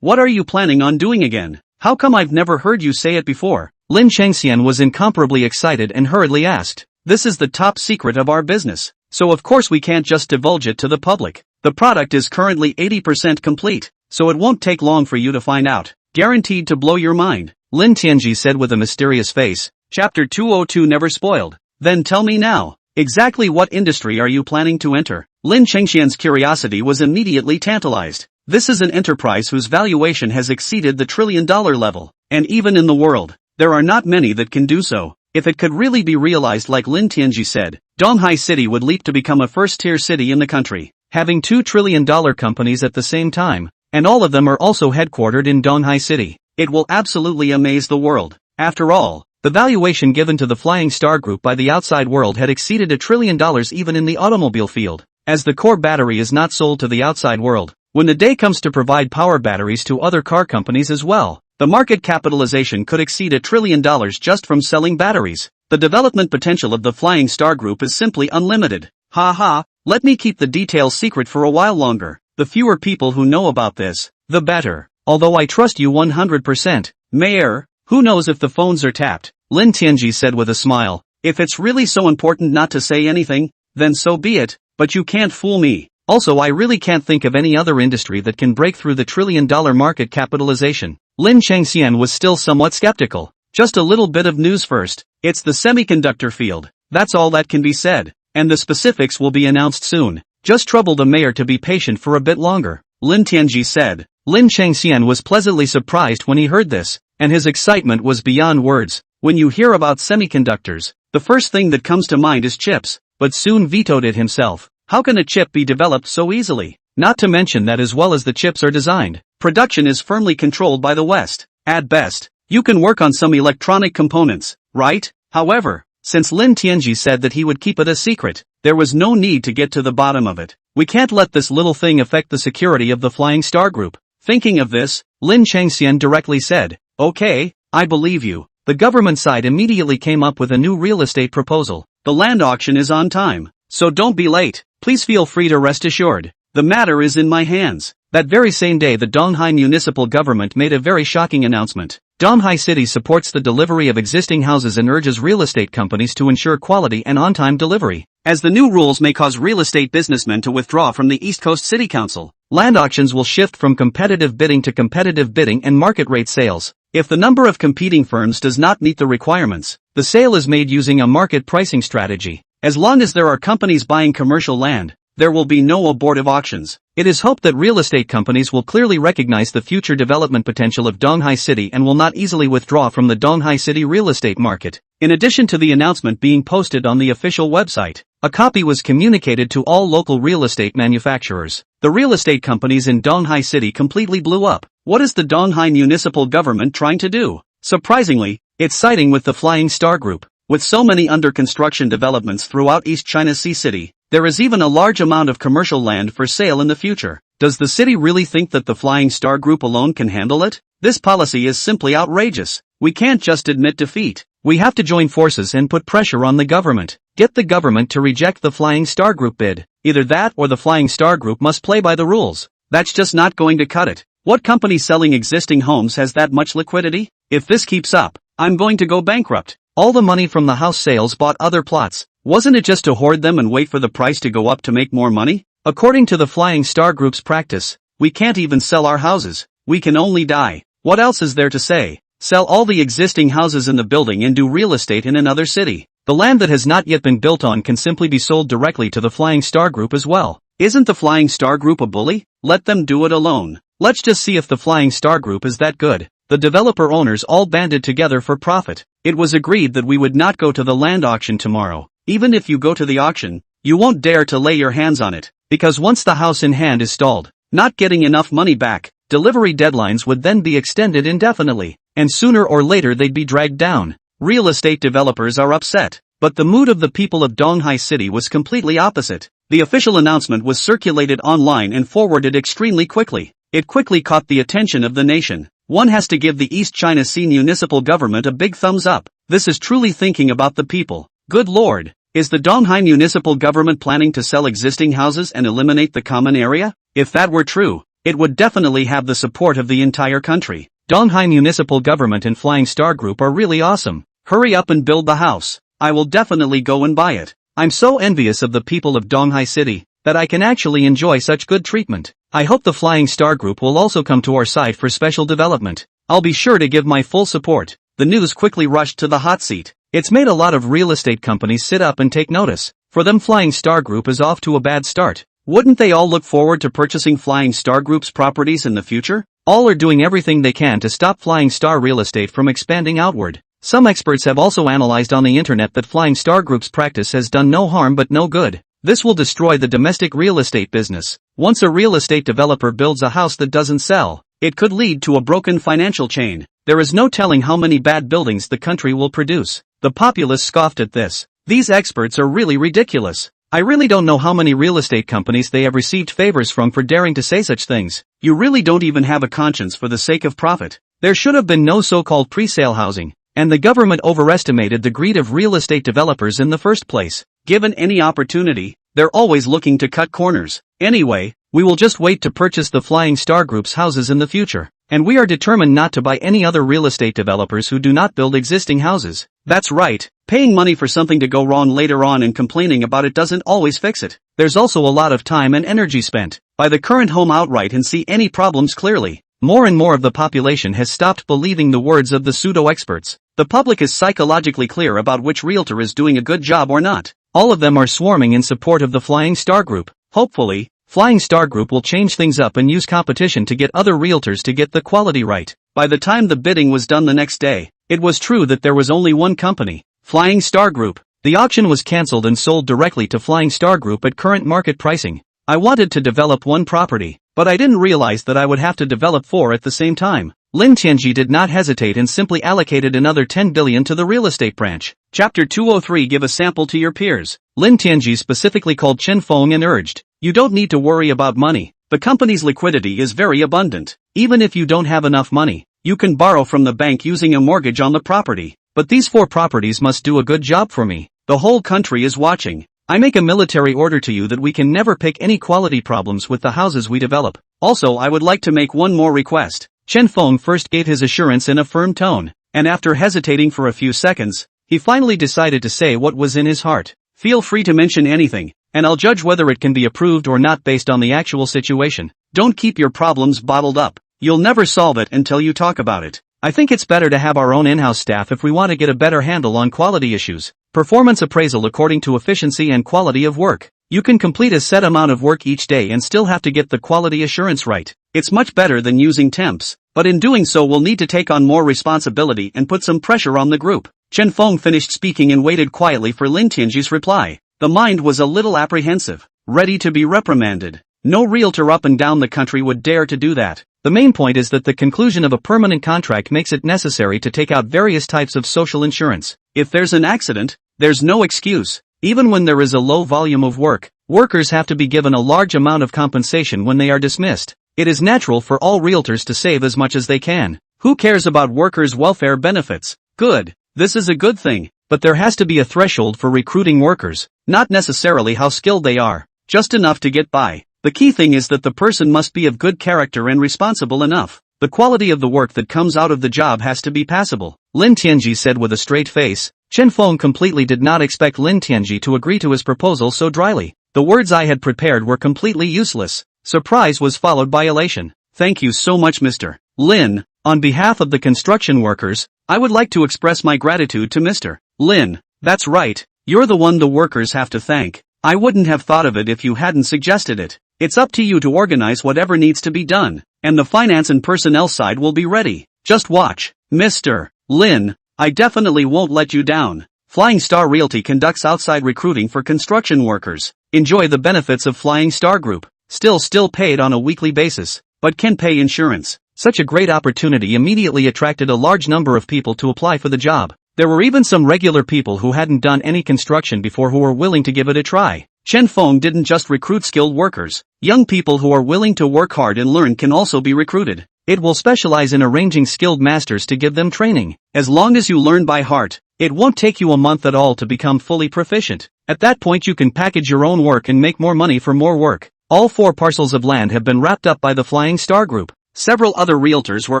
What are you planning on doing again? How come I've never heard you say it before? Lin Chengxian was incomparably excited and hurriedly asked. This is the top secret of our business, so of course we can't just divulge it to the public. The product is currently 80% complete, so it won't take long for you to find out. Guaranteed to blow your mind, Lin Tianji said with a mysterious face. Chapter 202 Never spoiled. Then tell me now, exactly what industry are you planning to enter? Lin Chengxian's curiosity was immediately tantalized. This is an enterprise whose valuation has exceeded the trillion-dollar level, and even in the world, there are not many that can do so. If it could really be realized like Lin Tianji said, Donghai City would leap to become a first-tier city in the country, having $2 trillion companies at the same time, and all of them are also headquartered in Donghai City. It will absolutely amaze the world. After all, the valuation given to the Flying Star Group by the outside world had exceeded $1 trillion even in the automobile field, as the core battery is not sold to the outside world. When the day comes to provide power batteries to other car companies as well, the market capitalization could exceed $1 trillion just from selling batteries. The development potential of the Flying Star Group is simply unlimited. Ha ha, let me keep the details secret for a while longer. The fewer people who know about this, the better. Although I trust you 100%. Mayor, who knows if the phones are tapped? Lin Tianji said with a smile. If it's really so important not to say anything, then so be it, but you can't fool me. Also I really can't think of any other industry that can break through the $1 trillion market capitalization. Lin Chengxian was still somewhat skeptical. Just a little bit of news first. It's the semiconductor field. That's all that can be said, and the specifics will be announced soon. Just trouble the mayor to be patient for a bit longer, Lin Tianji said. Lin Chengxian was pleasantly surprised when he heard this, and his excitement was beyond words. When you hear about semiconductors, the first thing that comes to mind is chips, but soon vetoed it himself. How can a chip be developed so easily? Not to mention that as well as the chips are designed, production is firmly controlled by the West. At best, you can work on some electronic components, right? However, since Lin Tianji said that he would keep it a secret, there was no need to get to the bottom of it. We can't let this little thing affect the security of the Flying Star Group. Thinking of this, Lin Chengxian directly said, "Okay, I believe you." The government side immediately came up with a new real estate proposal. The land auction is on time, so don't be late. Please feel free to rest assured. The matter is in my hands. That very same day the Donghai municipal government made a very shocking announcement. Donghai City supports the delivery of existing houses and urges real estate companies to ensure quality and on-time delivery. As the new rules may cause real estate businessmen to withdraw from the East Coast City Council, land auctions will shift from competitive bidding to competitive bidding and market rate sales. If the number of competing firms does not meet the requirements, the sale is made using a market pricing strategy. As long as there are companies buying commercial land, there will be no abortive auctions. It is hoped that real estate companies will clearly recognize the future development potential of Donghai City and will not easily withdraw from the Donghai City real estate market. In addition to the announcement being posted on the official website, a copy was communicated to all local real estate manufacturers. The real estate companies in Donghai City completely blew up. What is the Donghai municipal government trying to do? Surprisingly, it's siding with the Flying Star Group. With so many under-construction developments throughout East China Sea City, there is even a large amount of commercial land for sale in the future. Does the city really think that the Flying Star Group alone can handle it? This policy is simply outrageous. We can't just admit defeat. We have to join forces and put pressure on the government. Get the government to reject the Flying Star Group bid. Either that or the Flying Star Group must play by the rules. That's just not going to cut it. What company selling existing homes has that much liquidity? If this keeps up, I'm going to go bankrupt. All the money from the house sales bought other plots. Wasn't it just to hoard them and wait for the price to go up to make more money? According to the Flying Star Group's practice, we can't even sell our houses. We can only die. What else is there to say? Sell all the existing houses in the building and do real estate in another city. The land that has not yet been built on can simply be sold directly to the Flying Star Group as well. Isn't the Flying Star Group a bully? Let them do it alone. Let's just see if the Flying Star Group is that good. The developer owners all banded together for profit. It was agreed that we would not go to the land auction tomorrow. Even if you go to the auction, you won't dare to lay your hands on it, because once the house in hand is stalled, not getting enough money back, delivery deadlines would then be extended indefinitely, and sooner or later they'd be dragged down. Real estate developers are upset, but the mood of the people of Donghai City was completely opposite. The official announcement was circulated online and forwarded extremely quickly. It quickly caught the attention of the nation. One has to give the East China Sea municipal government a big thumbs up. This is truly thinking about the people. Good lord, is the Donghai municipal government planning to sell existing houses and eliminate the common area? If that were true, it would definitely have the support of the entire country. Donghai municipal government and Flying Star Group are really awesome. Hurry up and build the house. I will definitely go and buy it. I'm so envious of the people of Donghai City that I can actually enjoy such good treatment. I hope the Flying Star Group will also come to our site for special development. I'll be sure to give my full support. The news quickly rushed to the hot seat. It's made a lot of real estate companies sit up and take notice. For them, Flying Star Group is off to a bad start. Wouldn't they all look forward to purchasing Flying Star Group's properties in the future? All are doing everything they can to stop Flying Star Real Estate from expanding outward. Some experts have also analyzed on the internet that Flying Star Group's practice has done no harm but no good. This will destroy the domestic real estate business. Once a real estate developer builds a house that doesn't sell, it could lead to a broken financial chain. There is no telling how many bad buildings the country will produce. The populace scoffed at this. These experts are really ridiculous. I really don't know how many real estate companies they have received favors from for daring to say such things. You really don't even have a conscience for the sake of profit. There should have been no so-called pre-sale housing, and the government overestimated the greed of real estate developers in the first place. Given any opportunity, they're always looking to cut corners. Anyway, we will just wait to purchase the Flying Star Group's houses in the future. And we are determined not to buy any other real estate developers who do not build existing houses. That's right, paying money for something to go wrong later on and complaining about it doesn't always fix it. There's also a lot of time and energy spent. Buy the current home outright and see any problems clearly. More and more of the population has stopped believing the words of the pseudo-experts. The public is psychologically clear about which realtor is doing a good job or not. All of them are swarming in support of the Flying Star Group. Hopefully, Flying Star Group will change things up and use competition to get other realtors to get the quality right. By the time the bidding was done the next day, it was true that there was only one company, Flying Star Group. The auction was cancelled and sold directly to Flying Star Group at current market pricing. I wanted to develop one property, but I didn't realize that I would have to develop 4 at the same time. Lin Tianji did not hesitate and simply allocated another 10 billion to the real estate branch. Chapter 203. Give a sample to your peers. Lin Tianji specifically called Chen Feng and urged, you don't need to worry about money. The company's liquidity is very abundant. Even if you don't have enough money, you can borrow from the bank using a mortgage on the property. But these 4 properties must do a good job for me. The whole country is watching. I make a military order to you that we can never pick any quality problems with the houses we develop. Also, I would like to make one more request. Chen Feng first gave his assurance in a firm tone, and after hesitating for a few seconds, he finally decided to say what was in his heart. Feel free to mention anything, and I'll judge whether it can be approved or not based on the actual situation. Don't keep your problems bottled up. You'll never solve it until you talk about it. I think it's better to have our own in-house staff if we want to get a better handle on quality issues. Performance appraisal according to efficiency and quality of work. You can complete a set amount of work each day and still have to get the quality assurance right. It's much better than using temps, but in doing so we'll need to take on more responsibility and put some pressure on the group. Chen Feng finished speaking and waited quietly for Lin Tianji's reply. The mind was a little apprehensive, ready to be reprimanded. No realtor up and down the country would dare to do that. The main point is that the conclusion of a permanent contract makes it necessary to take out various types of social insurance. If there's an accident, there's no excuse. Even when there is a low volume of work, workers have to be given a large amount of compensation when they are dismissed. It is natural for all realtors to save as much as they can. Who cares about workers' welfare benefits? Good. This is a good thing, but there has to be a threshold for recruiting workers, not necessarily how skilled they are, just enough to get by. The key thing is that the person must be of good character and responsible enough. The quality of the work that comes out of the job has to be passable, Lin Tianji said with a straight face. Chen Feng completely did not expect Lin Tianji to agree to his proposal so dryly. The words I had prepared were completely useless. Surprise was followed by elation. Thank you so much, Mr. Lin. On behalf of the construction workers, I would like to express my gratitude to Mr. Lin. That's right, you're the one the workers have to thank. I wouldn't have thought of it if you hadn't suggested it. It's up to you to organize whatever needs to be done, and the finance and personnel side will be ready. Just watch. Mr. Lin, I definitely won't let you down. Flying Star Realty conducts outside recruiting for construction workers. Enjoy the benefits of Flying Star Group. Still paid on a weekly basis, but can pay insurance. Such a great opportunity immediately attracted a large number of people to apply for the job. There were even some regular people who hadn't done any construction before who were willing to give it a try. Chen Feng didn't just recruit skilled workers. Young people who are willing to work hard and learn can also be recruited. It will specialize in arranging skilled masters to give them training. As long as you learn by heart, it won't take you a month at all to become fully proficient. At that point you can package your own work and make more money for more work. All 4 parcels of land have been wrapped up by the Flying Star Group. Several other realtors were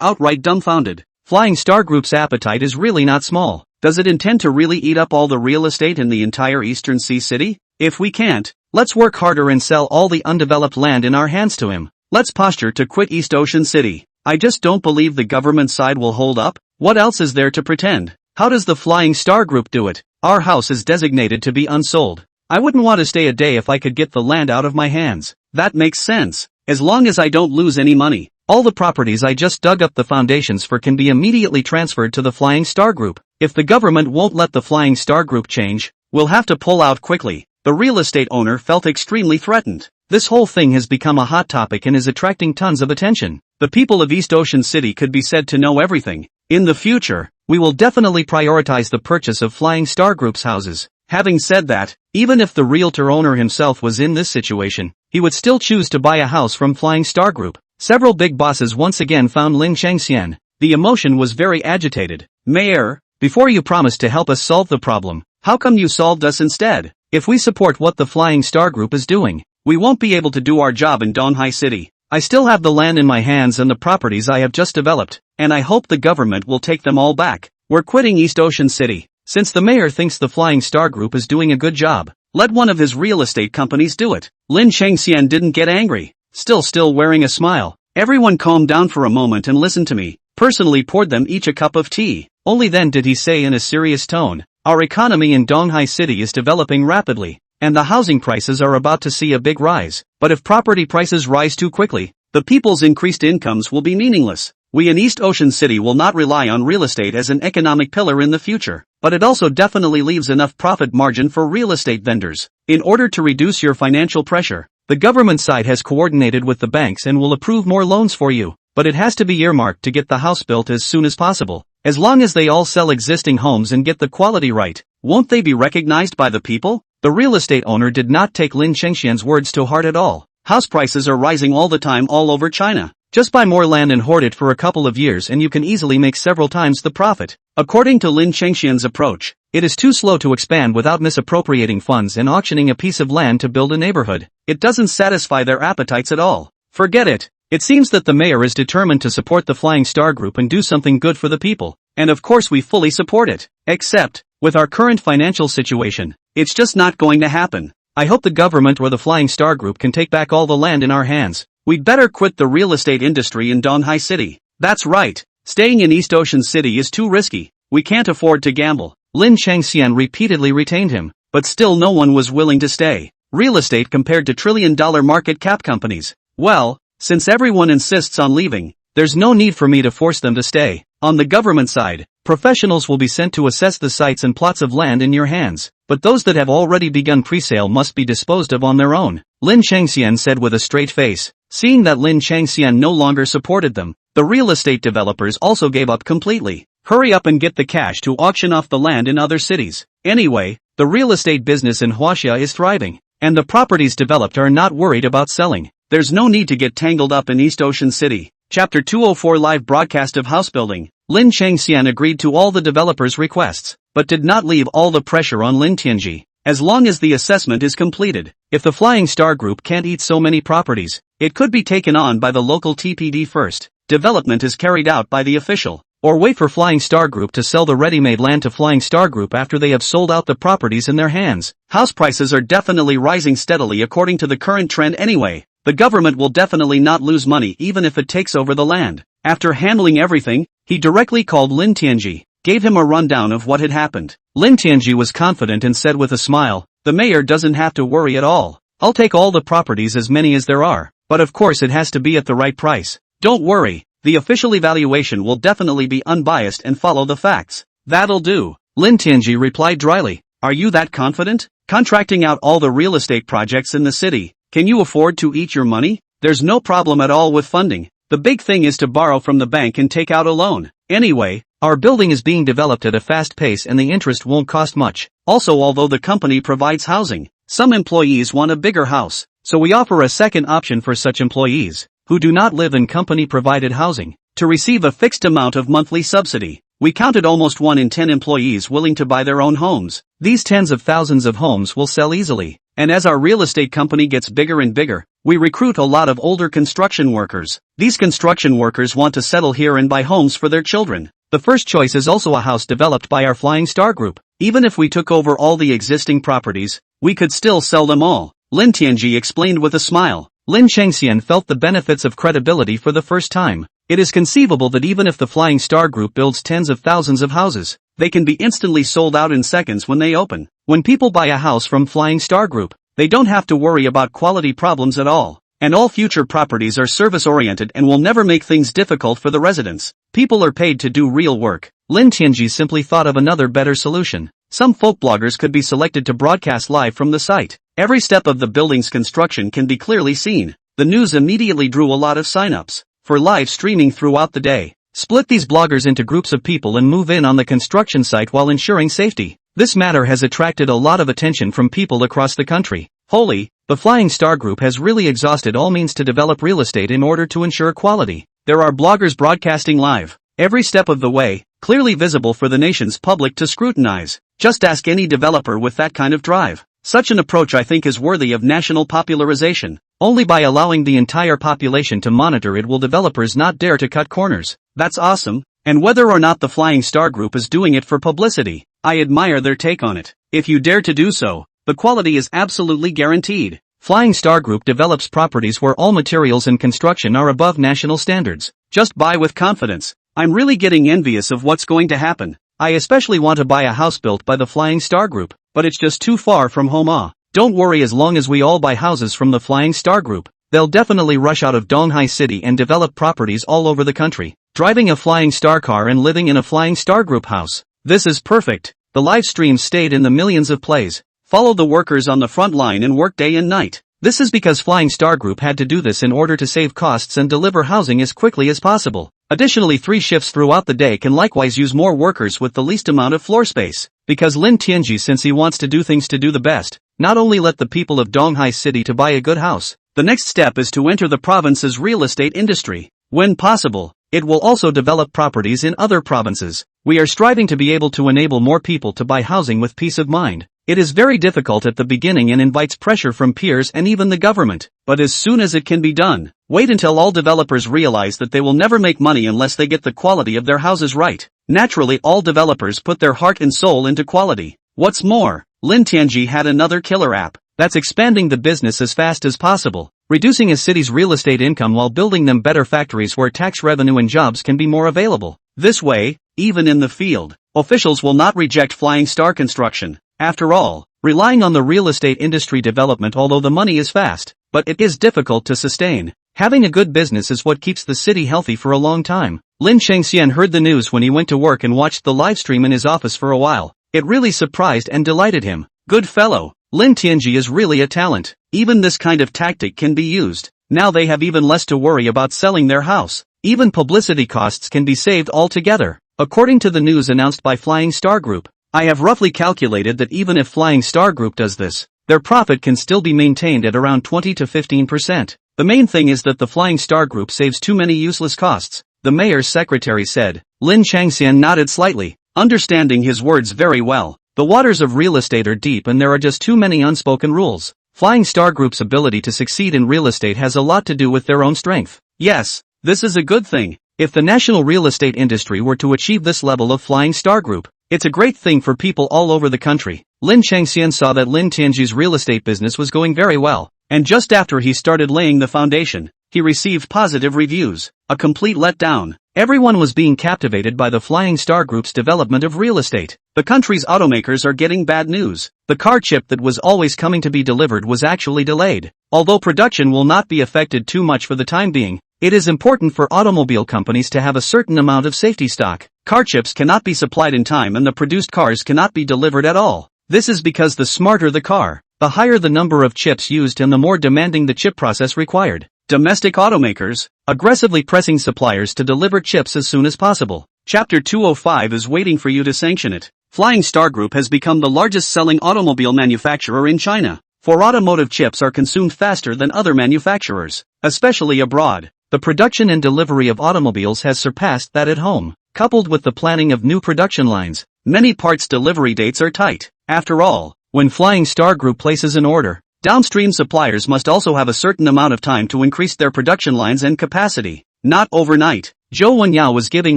outright dumbfounded. Flying Star Group's appetite is really not small. Does it intend to really eat up all the real estate in the entire Eastern Sea City? If we can't, let's work harder and sell all the undeveloped land in our hands to him. Let's posture to quit East Ocean City. I just don't believe the government side will hold up. What else is there to pretend? How does the Flying Star Group do it? Our house is designated to be unsold. I wouldn't want to stay a day if I could get the land out of my hands. That makes sense. As long as I don't lose any money. All the properties I just dug up the foundations for can be immediately transferred to the Flying Star Group. If the government won't let the Flying Star Group change, we'll have to pull out quickly. The real estate owner felt extremely threatened. This whole thing has become a hot topic and is attracting tons of attention. The people of East Ocean City could be said to know everything. In the future, we will definitely prioritize the purchase of Flying Star Group's houses. Having said that, even if the realtor owner himself was in this situation, he would still choose to buy a house from Flying Star Group. Several big bosses once again found Lin Chengxian. The emotion was very agitated. Mayor, before you promised to help us solve the problem, how come you solved us instead? If we support what the Flying Star Group is doing, we won't be able to do our job in Donghai City. I still have the land in my hands and the properties I have just developed, and I hope the government will take them all back. We're quitting East Ocean City. Since the mayor thinks the Flying Star Group is doing a good job, let one of his real estate companies do it. Lin Chengxian didn't get angry. Still wearing a smile. Everyone calmed down for a moment and listened to me. Personally poured them each a cup of tea. Only then did he say in a serious tone, our economy in Donghai City is developing rapidly, and the housing prices are about to see a big rise. But if property prices rise too quickly, the people's increased incomes will be meaningless. We in East Ocean City will not rely on real estate as an economic pillar in the future, but it also definitely leaves enough profit margin for real estate vendors. In order to reduce your financial pressure, the government side has coordinated with the banks and will approve more loans for you, but it has to be earmarked to get the house built as soon as possible. As long as they all sell existing homes and get the quality right, won't they be recognized by the people? The real estate owner did not take Lin Chengxian's words to heart at all. House prices are rising all the time all over China. Just buy more land and hoard it for a couple of years and you can easily make several times the profit. According to Lin Chengxian's approach, it is too slow to expand without misappropriating funds and auctioning a piece of land to build a neighborhood. It doesn't satisfy their appetites at all. Forget it. It seems that the mayor is determined to support the Flying Star Group and do something good for the people. And of course we fully support it. Except, with our current financial situation, it's just not going to happen. I hope the government or the Flying Star Group can take back all the land in our hands. We'd better quit the real estate industry in Donghai City. That's right. Staying in East Ocean City is too risky. We can't afford to gamble. Lin Chengxian repeatedly retained him, but still no one was willing to stay. Real estate compared to trillion-dollar market cap companies. Well, since everyone insists on leaving, there's no need for me to force them to stay. On the government side, professionals will be sent to assess the sites and plots of land in your hands, but those that have already begun pre-sale must be disposed of on their own, Lin Chengxian said with a straight face. Seeing that Lin Chengxian no longer supported them, the real estate developers also gave up completely. Hurry up and get the cash to auction off the land in other cities. Anyway, the real estate business in Huaxia is thriving, and the properties developed are not worried about selling. There's no need to get tangled up in East Ocean City. Chapter 204 Live Broadcast of House Building. Lin Chengxian agreed to all the developers' requests, but did not leave all the pressure on Lin Tianji. As long as the assessment is completed, if the Flying Star Group can't eat so many properties, it could be taken on by the local TPD first. Development is carried out by the official, or wait for Flying Star Group to sell the ready-made land to Flying Star Group after they have sold out the properties in their hands. House prices are definitely rising steadily according to the current trend anyway. The government will definitely not lose money even if it takes over the land. After handling everything, he directly called Lin Tianji, gave him a rundown of what had happened. Lin Tianji was confident and said with a smile, the mayor doesn't have to worry at all. I'll take all the properties, as many as there are, but of course it has to be at the right price. Don't worry, the official evaluation will definitely be unbiased and follow the facts. That'll do, Lin Tianji replied dryly. Are you that confident? Contracting out all the real estate projects in the city, can you afford to eat your money? There's no problem at all with funding. The big thing is to borrow from the bank and take out a loan. Anyway, our building is being developed at a fast pace and the interest won't cost much. Also, although the company provides housing, some employees want a bigger house, so we offer a second option for such employees, who do not live in company-provided housing, to receive a fixed amount of monthly subsidy. We counted almost 1 in 10 employees willing to buy their own homes. These tens of thousands of homes will sell easily, and as our real estate company gets bigger and bigger, we recruit a lot of older construction workers. These construction workers want to settle here and buy homes for their children. The first choice is also a house developed by our Flying Star Group. Even if we took over all the existing properties, we could still sell them all, Lin Tianji explained with a smile. Lin Chengxian felt the benefits of credibility for the first time. It is conceivable that even if the Flying Star Group builds tens of thousands of houses, they can be instantly sold out in seconds when they open. When people buy a house from Flying Star Group, they don't have to worry about quality problems at all. And all future properties are service-oriented and will never make things difficult for the residents. People are paid to do real work. Lin Tianji simply thought of another better solution. Some folk bloggers could be selected to broadcast live from the site. Every step of the building's construction can be clearly seen. The news immediately drew a lot of sign-ups for live streaming throughout the day. Split these bloggers into groups of people and move in on the construction site while ensuring safety. This matter has attracted a lot of attention from people across the country. Holy, the Flying Star Group has really exhausted all means to develop real estate in order to ensure quality. There are bloggers broadcasting live, every step of the way, clearly visible for the nation's public to scrutinize. Just ask any developer with that kind of drive. Such an approach, I think, is worthy of national popularization. Only by allowing the entire population to monitor it will developers not dare to cut corners. That's awesome. And whether or not the Flying Star Group is doing it for publicity, I admire their take on it. If you dare to do so, the quality is absolutely guaranteed. Flying Star Group develops properties where all materials and construction are above national standards. Just buy with confidence. I'm really getting envious of what's going to happen. I especially want to buy a house built by the Flying Star Group, but it's just too far from home. Don't worry, as long as we all buy houses from the Flying Star Group, they'll definitely rush out of Donghai City and develop properties all over the country, driving a Flying Star car and living in a Flying Star Group house. This is perfect. The live stream stayed in the millions of plays. Follow the workers on the front line and work day and night. This is because Flying Star Group had to do this in order to save costs and deliver housing as quickly as possible. Additionally, 3 shifts throughout the day can likewise use more workers with the least amount of floor space. Because Lin Tianji, since he wants to do things to do the best, not only let the people of Donghai City to buy a good house, the next step is to enter the province's real estate industry. When possible, it will also develop properties in other provinces. We are striving to be able to enable more people to buy housing with peace of mind. It is very difficult at the beginning and invites pressure from peers and even the government, but as soon as it can be done, wait until all developers realize that they will never make money unless they get the quality of their houses right. Naturally, all developers put their heart and soul into quality. What's more, Lin Tianji had another killer app that's expanding the business as fast as possible, reducing a city's real estate income while building them better factories where tax revenue and jobs can be more available. This way, even in the field, officials will not reject Flying Star construction. After all, relying on the real estate industry development, although the money is fast, but it is difficult to sustain. Having a good business is what keeps the city healthy for a long time. Lin Chengxian heard the news when he went to work and watched the live stream in his office for a while. It really surprised and delighted him. Good fellow, Lin Tianji is really a talent. Even this kind of tactic can be used. Now they have even less to worry about selling their house. Even publicity costs can be saved altogether. According to the news announced by Flying Star Group, I have roughly calculated that even if Flying Star Group does this, their profit can still be maintained at around 20 to 15%. The main thing is that the Flying Star Group saves too many useless costs, the mayor's secretary said. Lin Changxian nodded slightly, understanding his words very well. The waters of real estate are deep and there are just too many unspoken rules. Flying Star Group's ability to succeed in real estate has a lot to do with their own strength. Yes, this is a good thing. If the national real estate industry were to achieve this level of Flying Star Group, it's a great thing for people all over the country. Lin Changxian saw that Lin Tianji's real estate business was going very well, and just after he started laying the foundation, he received positive reviews. A complete letdown. Everyone was being captivated by the Flying Star Group's development of real estate. The country's automakers are getting bad news. The car chip that was always coming to be delivered was actually delayed. Although production will not be affected too much for the time being, it is important for automobile companies to have a certain amount of safety stock. Car chips cannot be supplied in time and the produced cars cannot be delivered at all. This is because the smarter the car, the higher the number of chips used and the more demanding the chip process required. Domestic automakers, aggressively pressing suppliers to deliver chips as soon as possible. Chapter 205 is waiting for you to sanction it. Flying Star Group has become the largest selling automobile manufacturer in China. For automotive chips are consumed faster than other manufacturers, especially abroad. The production and delivery of automobiles has surpassed that at home. Coupled with the planning of new production lines, many parts delivery dates are tight. After all, when Flying Star Group places an order, downstream suppliers must also have a certain amount of time to increase their production lines and capacity. Not overnight. Zhou Wenyao was giving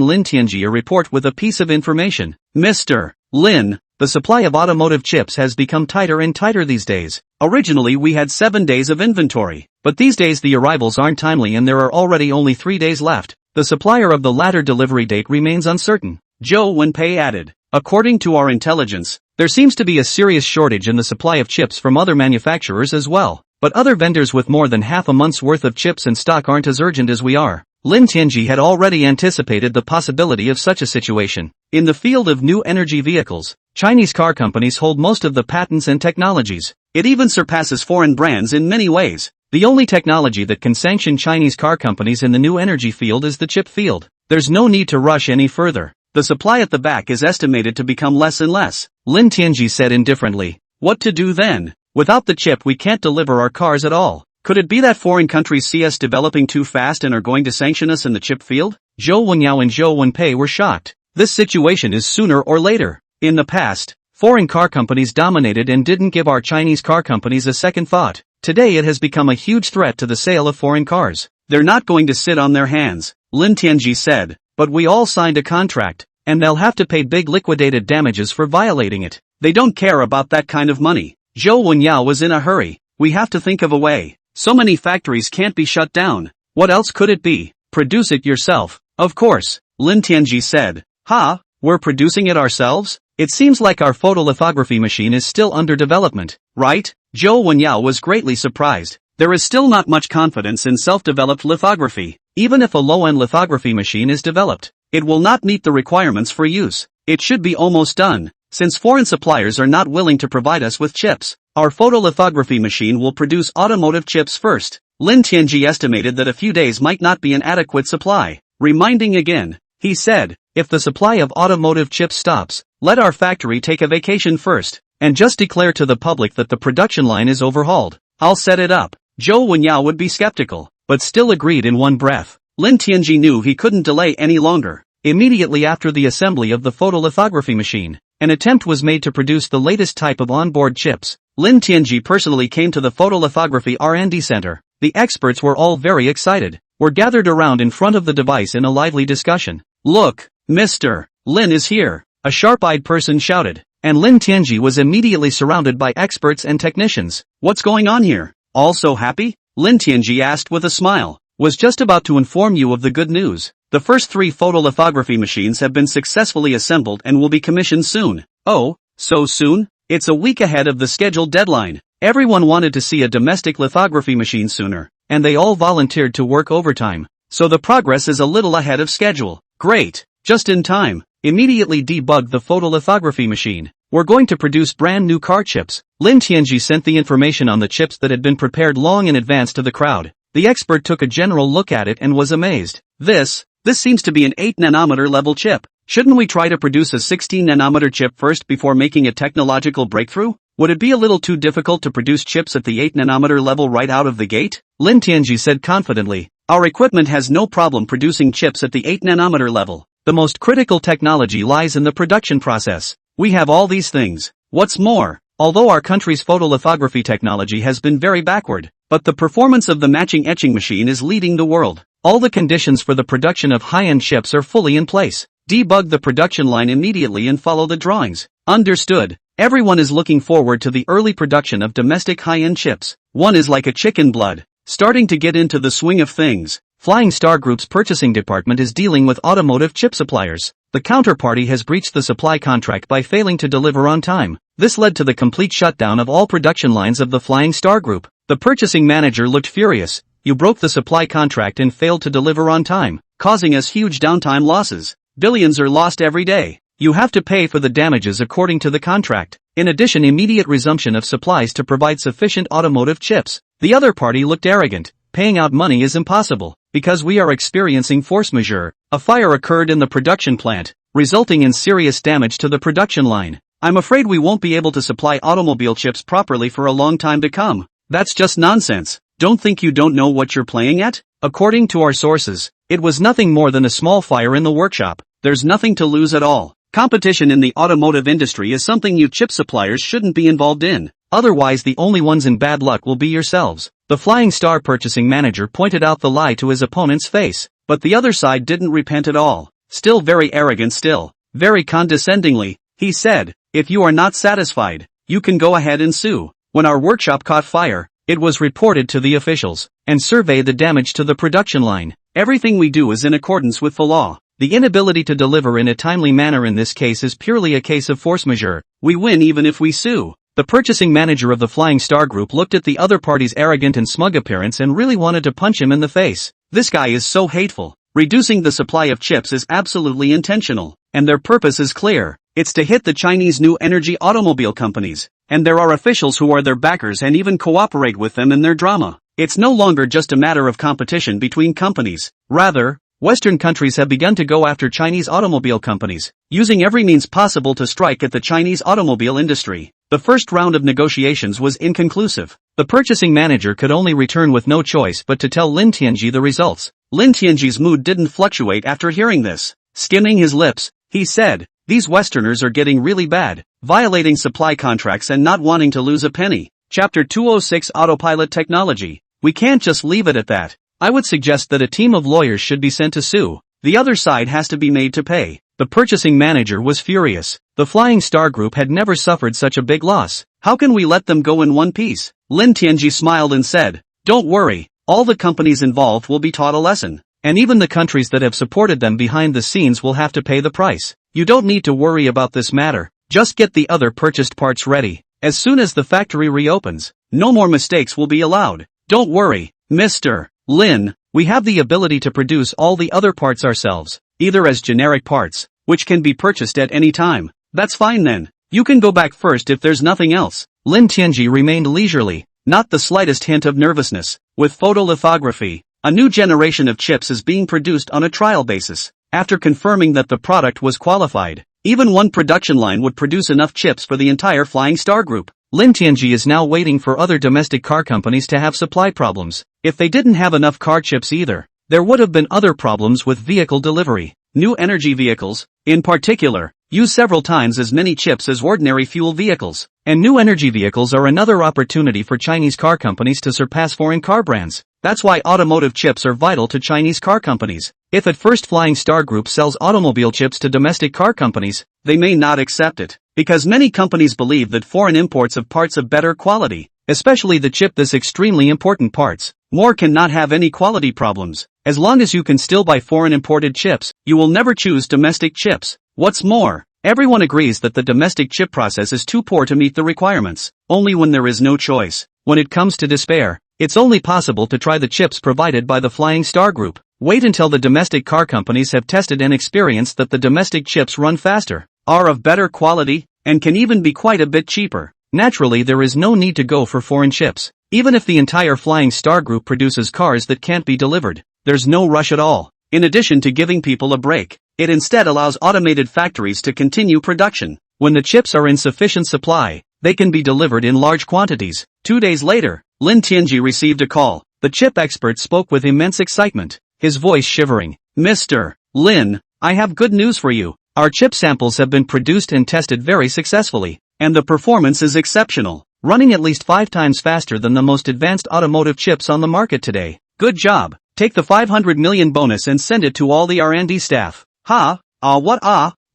Lin Tianji a report with a piece of information. Mr. Lin, the supply of automotive chips has become tighter and tighter these days. Originally we had 7 days of inventory, but these days the arrivals aren't timely and there are already only 3 days left. The supplier of the latter delivery date remains uncertain. Zhou Wenpei added, according to our intelligence, there seems to be a serious shortage in the supply of chips from other manufacturers as well. But other vendors with more than half a month's worth of chips in stock aren't as urgent as we are. Lin Tianji had already anticipated the possibility of such a situation. In the field of new energy vehicles, Chinese car companies hold most of the patents and technologies. It even surpasses foreign brands in many ways. The only technology that can sanction Chinese car companies in the new energy field is the chip field. There's no need to rush any further. The supply at the back is estimated to become less and less. Lin Tianji said indifferently. What to do then? Without the chip we can't deliver our cars at all. Could it be that foreign countries see us developing too fast and are going to sanction us in the chip field? Zhou Wenyao and Zhou Wenpei were shocked. This situation is sooner or later. In the past, foreign car companies dominated and didn't give our Chinese car companies a second thought. Today it has become a huge threat to the sale of foreign cars. They're not going to sit on their hands, Lin Tianji said, but we all signed a contract, and they'll have to pay big liquidated damages for violating it. They don't care about that kind of money. Zhou Wenyao was in a hurry. We have to think of a way. So many factories can't be shut down. What else could it be? Produce it yourself. Of course, Lin Tianji said. Ha, we're producing it ourselves? It seems like our photolithography machine is still under development, right? Zhou Wenyao was greatly surprised. There is still not much confidence in self-developed lithography. Even if a low-end lithography machine is developed, it will not meet the requirements for use. It should be almost done. Since foreign suppliers are not willing to provide us with chips, our photolithography machine will produce automotive chips first. Lin Tianji estimated that a few days might not be an adequate supply. Reminding again, he said, if the supply of automotive chips stops, let our factory take a vacation first, and just declare to the public that the production line is overhauled. I'll set it up. Zhou Wenyao would be skeptical, but still agreed in one breath. Lin Tianji knew he couldn't delay any longer. Immediately after the assembly of the photolithography machine, an attempt was made to produce the latest type of onboard chips. Lin Tianji personally came to the photolithography R&D center. The experts were all very excited, were gathered around in front of the device in a lively discussion. Look, Mr. Lin is here, a sharp-eyed person shouted, and Lin Tianji was immediately surrounded by experts and technicians. What's going on here? All so happy? Lin Tianji asked with a smile. Was just about to inform you of the good news. The first 3 photolithography machines have been successfully assembled and will be commissioned soon. Oh, so soon? It's a week ahead of the scheduled deadline. Everyone wanted to see a domestic lithography machine sooner, and they all volunteered to work overtime. So the progress is a little ahead of schedule. Great, just in time. Immediately debug the photolithography machine. We're going to produce brand new car chips. Lin Tianji sent the information on the chips that had been prepared long in advance to the crowd. The expert took a general look at it and was amazed. This seems to be an 8 nanometer level chip. Shouldn't we try to produce a 16 nanometer chip first before making a technological breakthrough? Would it be a little too difficult to produce chips at the 8 nanometer level right out of the gate? Lin Tianji said confidently. Our equipment has no problem producing chips at the 8 nanometer level. The most critical technology lies in the production process. We have all these things. What's more, although our country's photolithography technology has been very backward, but the performance of the matching etching machine is leading the world. All the conditions for the production of high-end chips are fully in place. Debug the production line immediately and follow the drawings. Understood. Everyone is looking forward to the early production of domestic high-end chips. One is like a chicken blood, starting to get into the swing of things. Flying Star Group's purchasing department is dealing with automotive chip suppliers. The counterparty has breached the supply contract by failing to deliver on time. This led to the complete shutdown of all production lines of the Flying Star Group. The purchasing manager looked furious. You broke the supply contract and failed to deliver on time, causing us huge downtime losses. Billions are lost every day. You have to pay for the damages according to the contract. In addition, immediate resumption of supplies to provide sufficient automotive chips. The other party looked arrogant. Paying out money is impossible, because we are experiencing force majeure. A fire occurred in the production plant, resulting in serious damage to the production line. I'm afraid we won't be able to supply automobile chips properly for a long time to come. That's just nonsense. Don't think you don't know what you're playing at? According to our sources, it was nothing more than a small fire in the workshop. There's nothing to lose at all. Competition in the automotive industry is something you chip suppliers shouldn't be involved in. Otherwise, the only ones in bad luck will be yourselves. The Flying Star purchasing manager pointed out the lie to his opponent's face, but the other side didn't repent at all. Still very arrogant, still very condescendingly, he said, "If you are not satisfied, you can go ahead and sue." When our workshop caught fire, it was reported to the officials, and surveyed the damage to the production line. Everything we do is in accordance with the law. The inability to deliver in a timely manner in this case is purely a case of force majeure. We win even if we sue. The purchasing manager of the Flying Star Group looked at the other party's arrogant and smug appearance and really wanted to punch him in the face. This guy is so hateful. Reducing the supply of chips is absolutely intentional, and their purpose is clear. It's to hit the Chinese new energy automobile companies, and there are officials who are their backers and even cooperate with them in their drama. It's no longer just a matter of competition between companies. Rather, Western countries have begun to go after Chinese automobile companies, using every means possible to strike at the Chinese automobile industry. The first round of negotiations was inconclusive. The purchasing manager could only return with no choice but to tell Lin Tianji the results. Lin Tianji's mood didn't fluctuate after hearing this. Skimming his lips, he said, "These Westerners are getting really bad, violating supply contracts and not wanting to lose a penny." Chapter 206 Autopilot Technology. We can't just leave it at that. I would suggest that a team of lawyers should be sent to sue. The other side has to be made to pay. The purchasing manager was furious. The Flying Star Group had never suffered such a big loss. How can we let them go in one piece? Lin Tianji smiled and said, "Don't worry, all the companies involved will be taught a lesson. And even the countries that have supported them behind the scenes will have to pay the price. You don't need to worry about this matter. Just get the other purchased parts ready. As soon as the factory reopens, no more mistakes will be allowed. Don't worry, Mr. Lin, we have the ability to produce all the other parts ourselves, either as generic parts, which can be purchased at any time." "That's fine then. You can go back first if there's nothing else." Lin Tianji remained leisurely, not the slightest hint of nervousness. With photolithography, a new generation of chips is being produced on a trial basis. After confirming that the product was qualified, even one production line would produce enough chips for the entire Flying Star Group. Lin Tianji is now waiting for other domestic car companies to have supply problems. If they didn't have enough car chips either, there would have been other problems with vehicle delivery. New energy vehicles, in particular, use several times as many chips as ordinary fuel vehicles. And new energy vehicles are another opportunity for Chinese car companies to surpass foreign car brands. That's why automotive chips are vital to Chinese car companies. If at first Flying Star Group sells automobile chips to domestic car companies, they may not accept it, because many companies believe that foreign imports of parts of better quality, especially the chip this extremely important parts, more cannot have any quality problems. As long as you can still buy foreign imported chips, you will never choose domestic chips. What's more, everyone agrees that the domestic chip process is too poor to meet the requirements. Only when there is no choice, when it comes to despair, it's only possible to try the chips provided by the Flying Star Group. Wait until the domestic car companies have tested and experienced that the domestic chips run faster, are of better quality, and can even be quite a bit cheaper. Naturally, there is no need to go for foreign chips. Even if the entire Flying Star Group produces cars that can't be delivered, there's no rush at all. In addition to giving people a break, it instead allows automated factories to continue production. When the chips are in sufficient supply, they can be delivered in large quantities. 2 days later, Lin Tianji received a call. The chip expert spoke with immense excitement, his voice shivering. "Mr. Lin, I have good news for you. Our chip samples have been produced and tested very successfully, and the performance is exceptional, running at least 5 times faster than the most advanced automotive chips on the market today. Good job. Take the 500 million bonus and send it to all the R&D staff."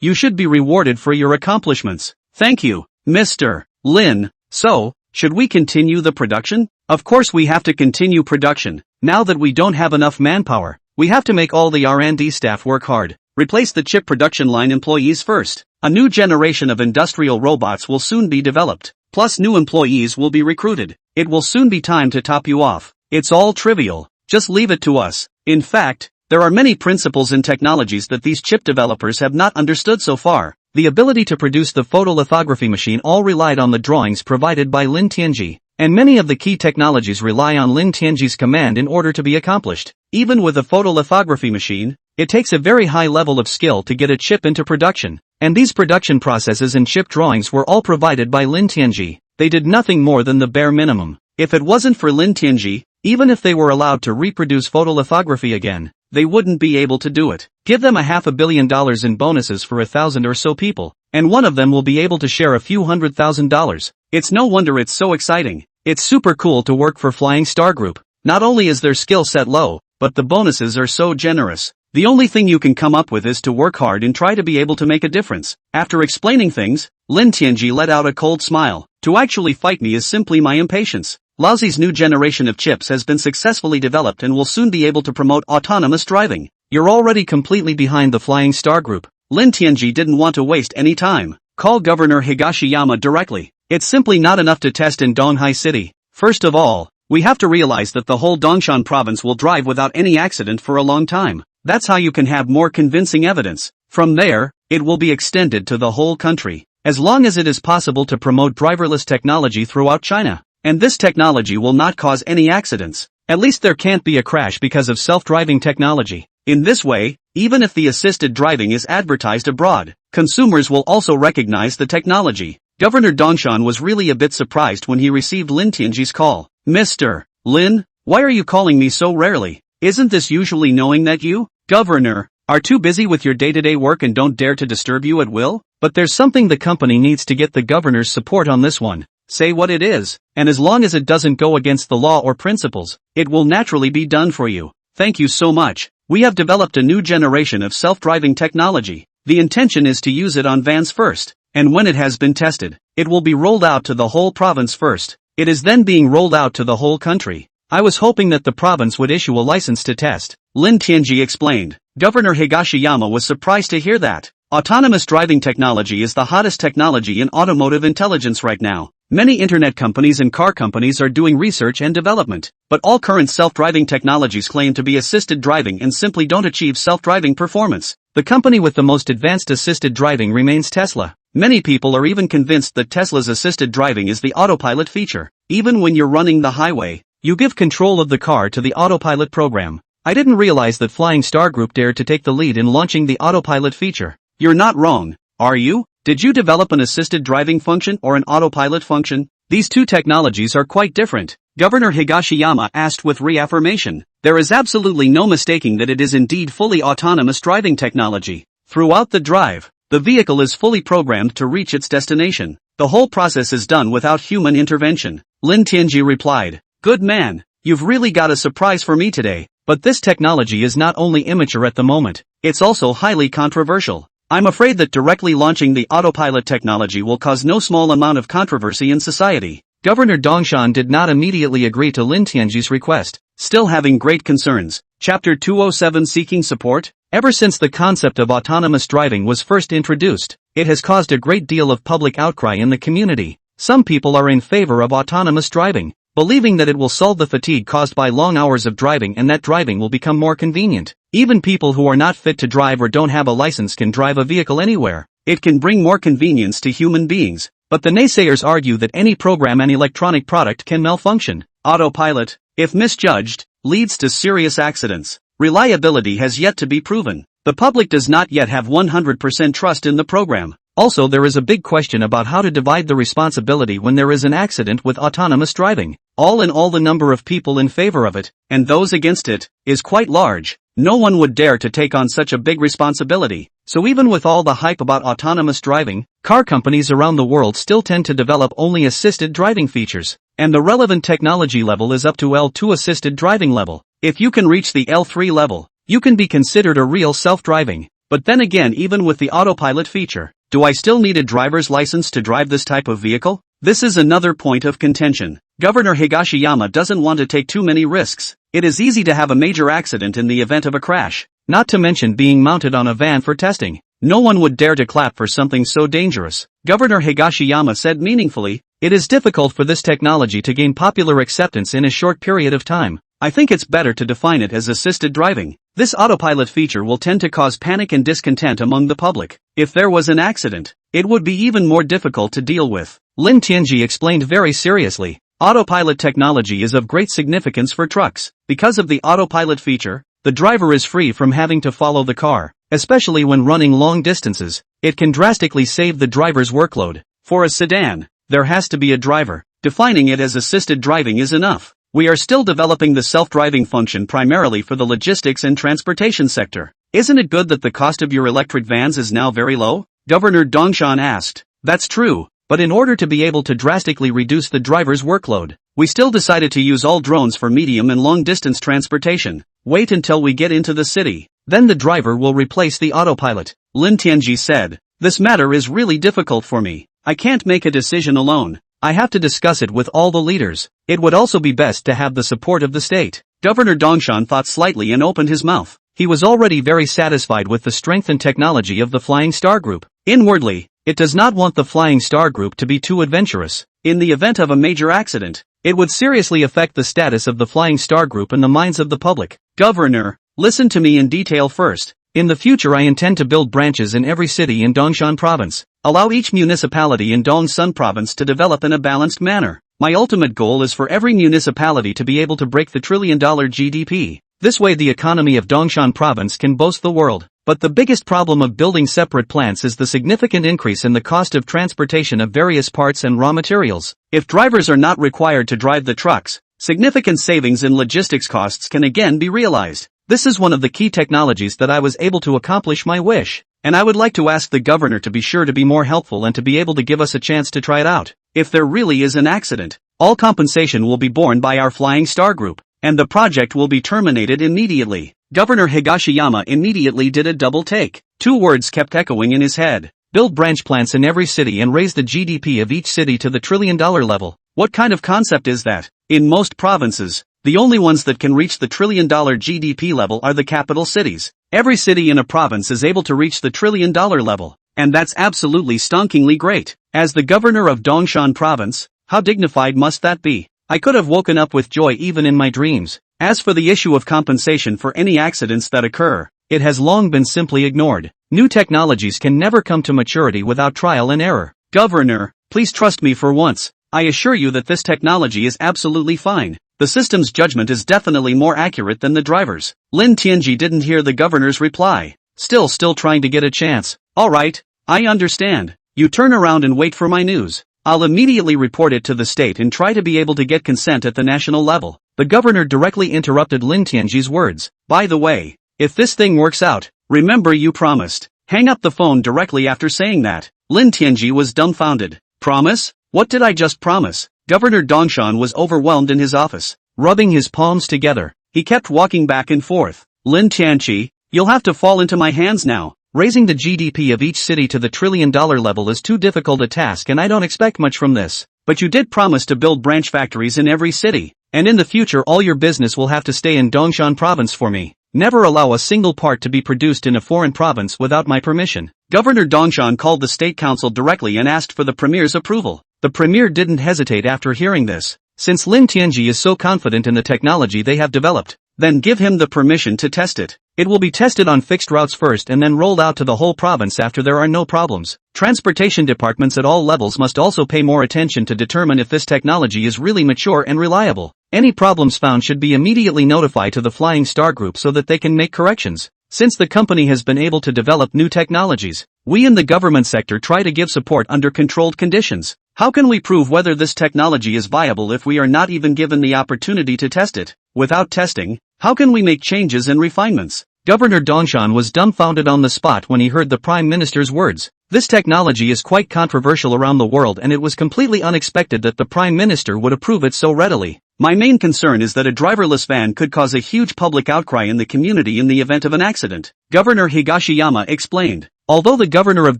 You should be rewarded for your accomplishments. "Thank you, Mr. Lin. So, should we continue the production?" "Of course we have to continue production. Now that we don't have enough manpower, we have to make all the R&D staff work hard. Replace the chip production line employees first. A new generation of industrial robots will soon be developed. Plus new employees will be recruited. It will soon be time to top you off. It's all trivial. Just leave it to us. In fact, there are many principles and technologies that these chip developers have not understood so far. The ability to produce the photolithography machine all relied on the drawings provided by Lin Tianji, and many of the key technologies rely on Lin Tianji's command in order to be accomplished. Even with a photolithography machine, it takes a very high level of skill to get a chip into production, and these production processes and chip drawings were all provided by Lin Tianji. They did nothing more than the bare minimum. If it wasn't for Lin Tianji, even if they were allowed to reproduce photolithography again, they wouldn't be able to do it. Give them $500 million in bonuses for 1,000 or so people, and one of them will be able to share a few $100,000. It's no wonder it's so exciting. It's super cool to work for Flying Star Group. Not only is their skill set low, but the bonuses are so generous. The only thing you can come up with is to work hard and try to be able to make a difference. After explaining things, Lin Tianji let out a cold smile. To actually fight me is simply my impatience. Laozi's new generation of chips has been successfully developed and will soon be able to promote autonomous driving. You're already completely behind the Flying Star Group. Lin Tianji didn't want to waste any time. Call Governor Higashiyama directly. It's simply not enough to test in Donghai City. First of all, we have to realize that the whole Dongshan province will drive without any accident for a long time. That's how you can have more convincing evidence. From there, it will be extended to the whole country, as long as it is possible to promote driverless technology throughout China. And this technology will not cause any accidents. At least there can't be a crash because of self-driving technology. In this way, even if the assisted driving is advertised abroad, consumers will also recognize the technology. Governor Dongshan was really a bit surprised when he received Lin Tianji's call. Mr. Lin, why are you calling me so rarely? Isn't this usually knowing that you, Governor, are too busy with your day-to-day work and don't dare to disturb you at will? But there's something the company needs to get the governor's support on this one. Say what it is, and as long as it doesn't go against the law or principles, it will naturally be done for you. Thank you so much. We have developed a new generation of self-driving technology. The intention is to use it on vans first, and when it has been tested, it will be rolled out to the whole province first. It is then being rolled out to the whole country. I was hoping that the province would issue a license to test, Lin Tianji explained. Governor Higashiyama was surprised to hear that. Autonomous driving technology is the hottest technology in automotive intelligence right now. Many internet companies and car companies are doing research and development, but all current self-driving technologies claim to be assisted driving and simply don't achieve self-driving performance. The company with the most advanced assisted driving remains Tesla. Many people are even convinced that Tesla's assisted driving is the autopilot feature. Even when you're running the highway, you give control of the car to the autopilot program. I didn't realize that Flying Star Group dared to take the lead in launching the autopilot feature. You're not wrong, are you? Did you develop an assisted driving function or an autopilot function? These two technologies are quite different. Governor Higashiyama asked with reaffirmation. There is absolutely no mistaking that it is indeed fully autonomous driving technology. Throughout the drive, the vehicle is fully programmed to reach its destination. The whole process is done without human intervention. Lin Tianji replied. Good man, you've really got a surprise for me today. But this technology is not only immature at the moment, it's also highly controversial. I'm afraid that directly launching the autopilot technology will cause no small amount of controversy in society. Governor Dongshan did not immediately agree to Lin Tianji's request, still having great concerns. Chapter 207 Seeking Support. Ever since the concept of autonomous driving was first introduced, it has caused a great deal of public outcry in the community. Some people are in favor of autonomous driving, believing that it will solve the fatigue caused by long hours of driving and that driving will become more convenient. Even people who are not fit to drive or don't have a license can drive a vehicle anywhere. It can bring more convenience to human beings. But the naysayers argue that any program and electronic product can malfunction. Autopilot, if misjudged, leads to serious accidents. Reliability has yet to be proven. The public does not yet have 100% trust in the program. Also, there is a big question about how to divide the responsibility when there is an accident with autonomous driving. All in all, the number of people in favor of it, and those against it, is quite large. No one would dare to take on such a big responsibility. So even with all the hype about autonomous driving, car companies around the world still tend to develop only assisted driving features. And the relevant technology level is up to L2 assisted driving level. If you can reach the L3 level, you can be considered a real self-driving. But then again, even with the autopilot feature, do I still need a driver's license to drive this type of vehicle? This is another point of contention. Governor Higashiyama doesn't want to take too many risks. It is easy to have a major accident in the event of a crash. not to mention being mounted on a van for testing. No one would dare to clap for something so dangerous. Governor Higashiyama said meaningfully, "It is difficult for this technology to gain popular acceptance in a short period of time. I think it's better to define it as assisted driving. This autopilot feature will tend to cause panic and discontent among the public. If there was an accident, it would be even more difficult to deal with." Lin Tianji explained very seriously. Autopilot technology is of great significance for trucks. Because of the autopilot feature, the driver is free from having to follow the car, especially when running long distances. It can drastically save the driver's workload. For a sedan, there has to be a driver. Defining it as assisted driving is enough. We are still developing the self-driving function primarily for the logistics and transportation sector. Isn't it good that the cost of your electric vans is now very low? Governor Dongshan asked. That's true, but in order to be able to drastically reduce the driver's workload, we still decided to use all drones for medium and long-distance transportation. Wait until we get into the city. Then the driver will replace the autopilot. Lin Tianji said. This matter is really difficult for me. I can't make a decision alone. I have to discuss it with all the leaders. It would also be best to have the support of the state. Governor Dongshan thought slightly and opened his mouth. He was already very satisfied with the strength and technology of the Flying Star Group. Inwardly, it does not want the Flying Star Group to be too adventurous. In the event of a major accident, it would seriously affect the status of the Flying Star Group in the minds of the public. Governor, listen to me in detail first. In the future I intend to build branches in every city in Dongshan Province. Allow each municipality in Dongsun Province to develop in a balanced manner. My ultimate goal is for every municipality to be able to break the $1 trillion GDP. This way the economy of Dongshan Province can boast the world. But the biggest problem of building separate plants is the significant increase in the cost of transportation of various parts and raw materials. If drivers are not required to drive the trucks, significant savings in logistics costs can again be realized. This is one of the key technologies that I was able to accomplish my wish. And I would like to ask the governor to be sure to be more helpful and to be able to give us a chance to try it out. If there really is an accident, all compensation will be borne by our Flying Star Group, and the project will be terminated immediately. Governor Higashiyama immediately did a double take. Two words kept echoing in his head. Build branch plants in every city and raise the GDP of each city to the $1 trillion level. What kind of concept is that? In most provinces, the only ones that can reach the $1 trillion GDP level are the capital cities. Every city in a province is able to reach the $1 trillion level, and that's absolutely stonkingly great. As the governor of Dongshan Province, how dignified must that be? I could have woken up with joy even in my dreams. As for the issue of compensation for any accidents that occur, it has long been simply ignored. New technologies can never come to maturity without trial and error. Governor, please trust me for once. I assure you that this technology is absolutely fine. The system's judgment is definitely more accurate than the driver's. Lin Tianji didn't hear the governor's reply. Still trying to get a chance. Alright, I understand. You turn around and wait for my news. I'll immediately report it to the state and try to be able to get consent at the national level. The governor directly interrupted Lin Tianji's words. By the way, if this thing works out, remember you promised. Hang up the phone directly after saying that. Lin Tianji was dumbfounded. Promise? What did I just promise? Governor Dongshan was overwhelmed in his office. Rubbing his palms together, he kept walking back and forth. Lin Tianji, you'll have to fall into my hands now. Raising the GDP of each city to the $1 trillion level is too difficult a task and I don't expect much from this. But you did promise to build branch factories in every city. And in the future all your business will have to stay in Dongshan Province for me. Never allow a single part to be produced in a foreign province without my permission. Governor Dongshan called the state council directly and asked for the premier's approval. The premier didn't hesitate after hearing this. Since Lin Tianji is so confident in the technology they have developed, then give him the permission to test it. It will be tested on fixed routes first and then rolled out to the whole province after there are no problems. Transportation departments at all levels must also pay more attention to determine if this technology is really mature and reliable. Any problems found should be immediately notified to the Flying Star Group so that they can make corrections. Since the company has been able to develop new technologies, we in the government sector try to give support under controlled conditions. How can we prove whether this technology is viable if we are not even given the opportunity to test it? Without testing, how can we make changes and refinements? Governor Dongshan was dumbfounded on the spot when he heard the Prime Minister's words. This technology is quite controversial around the world and it was completely unexpected that the Prime Minister would approve it so readily. My main concern is that a driverless van could cause a huge public outcry in the community in the event of an accident. Governor Higashiyama explained. Although the governor of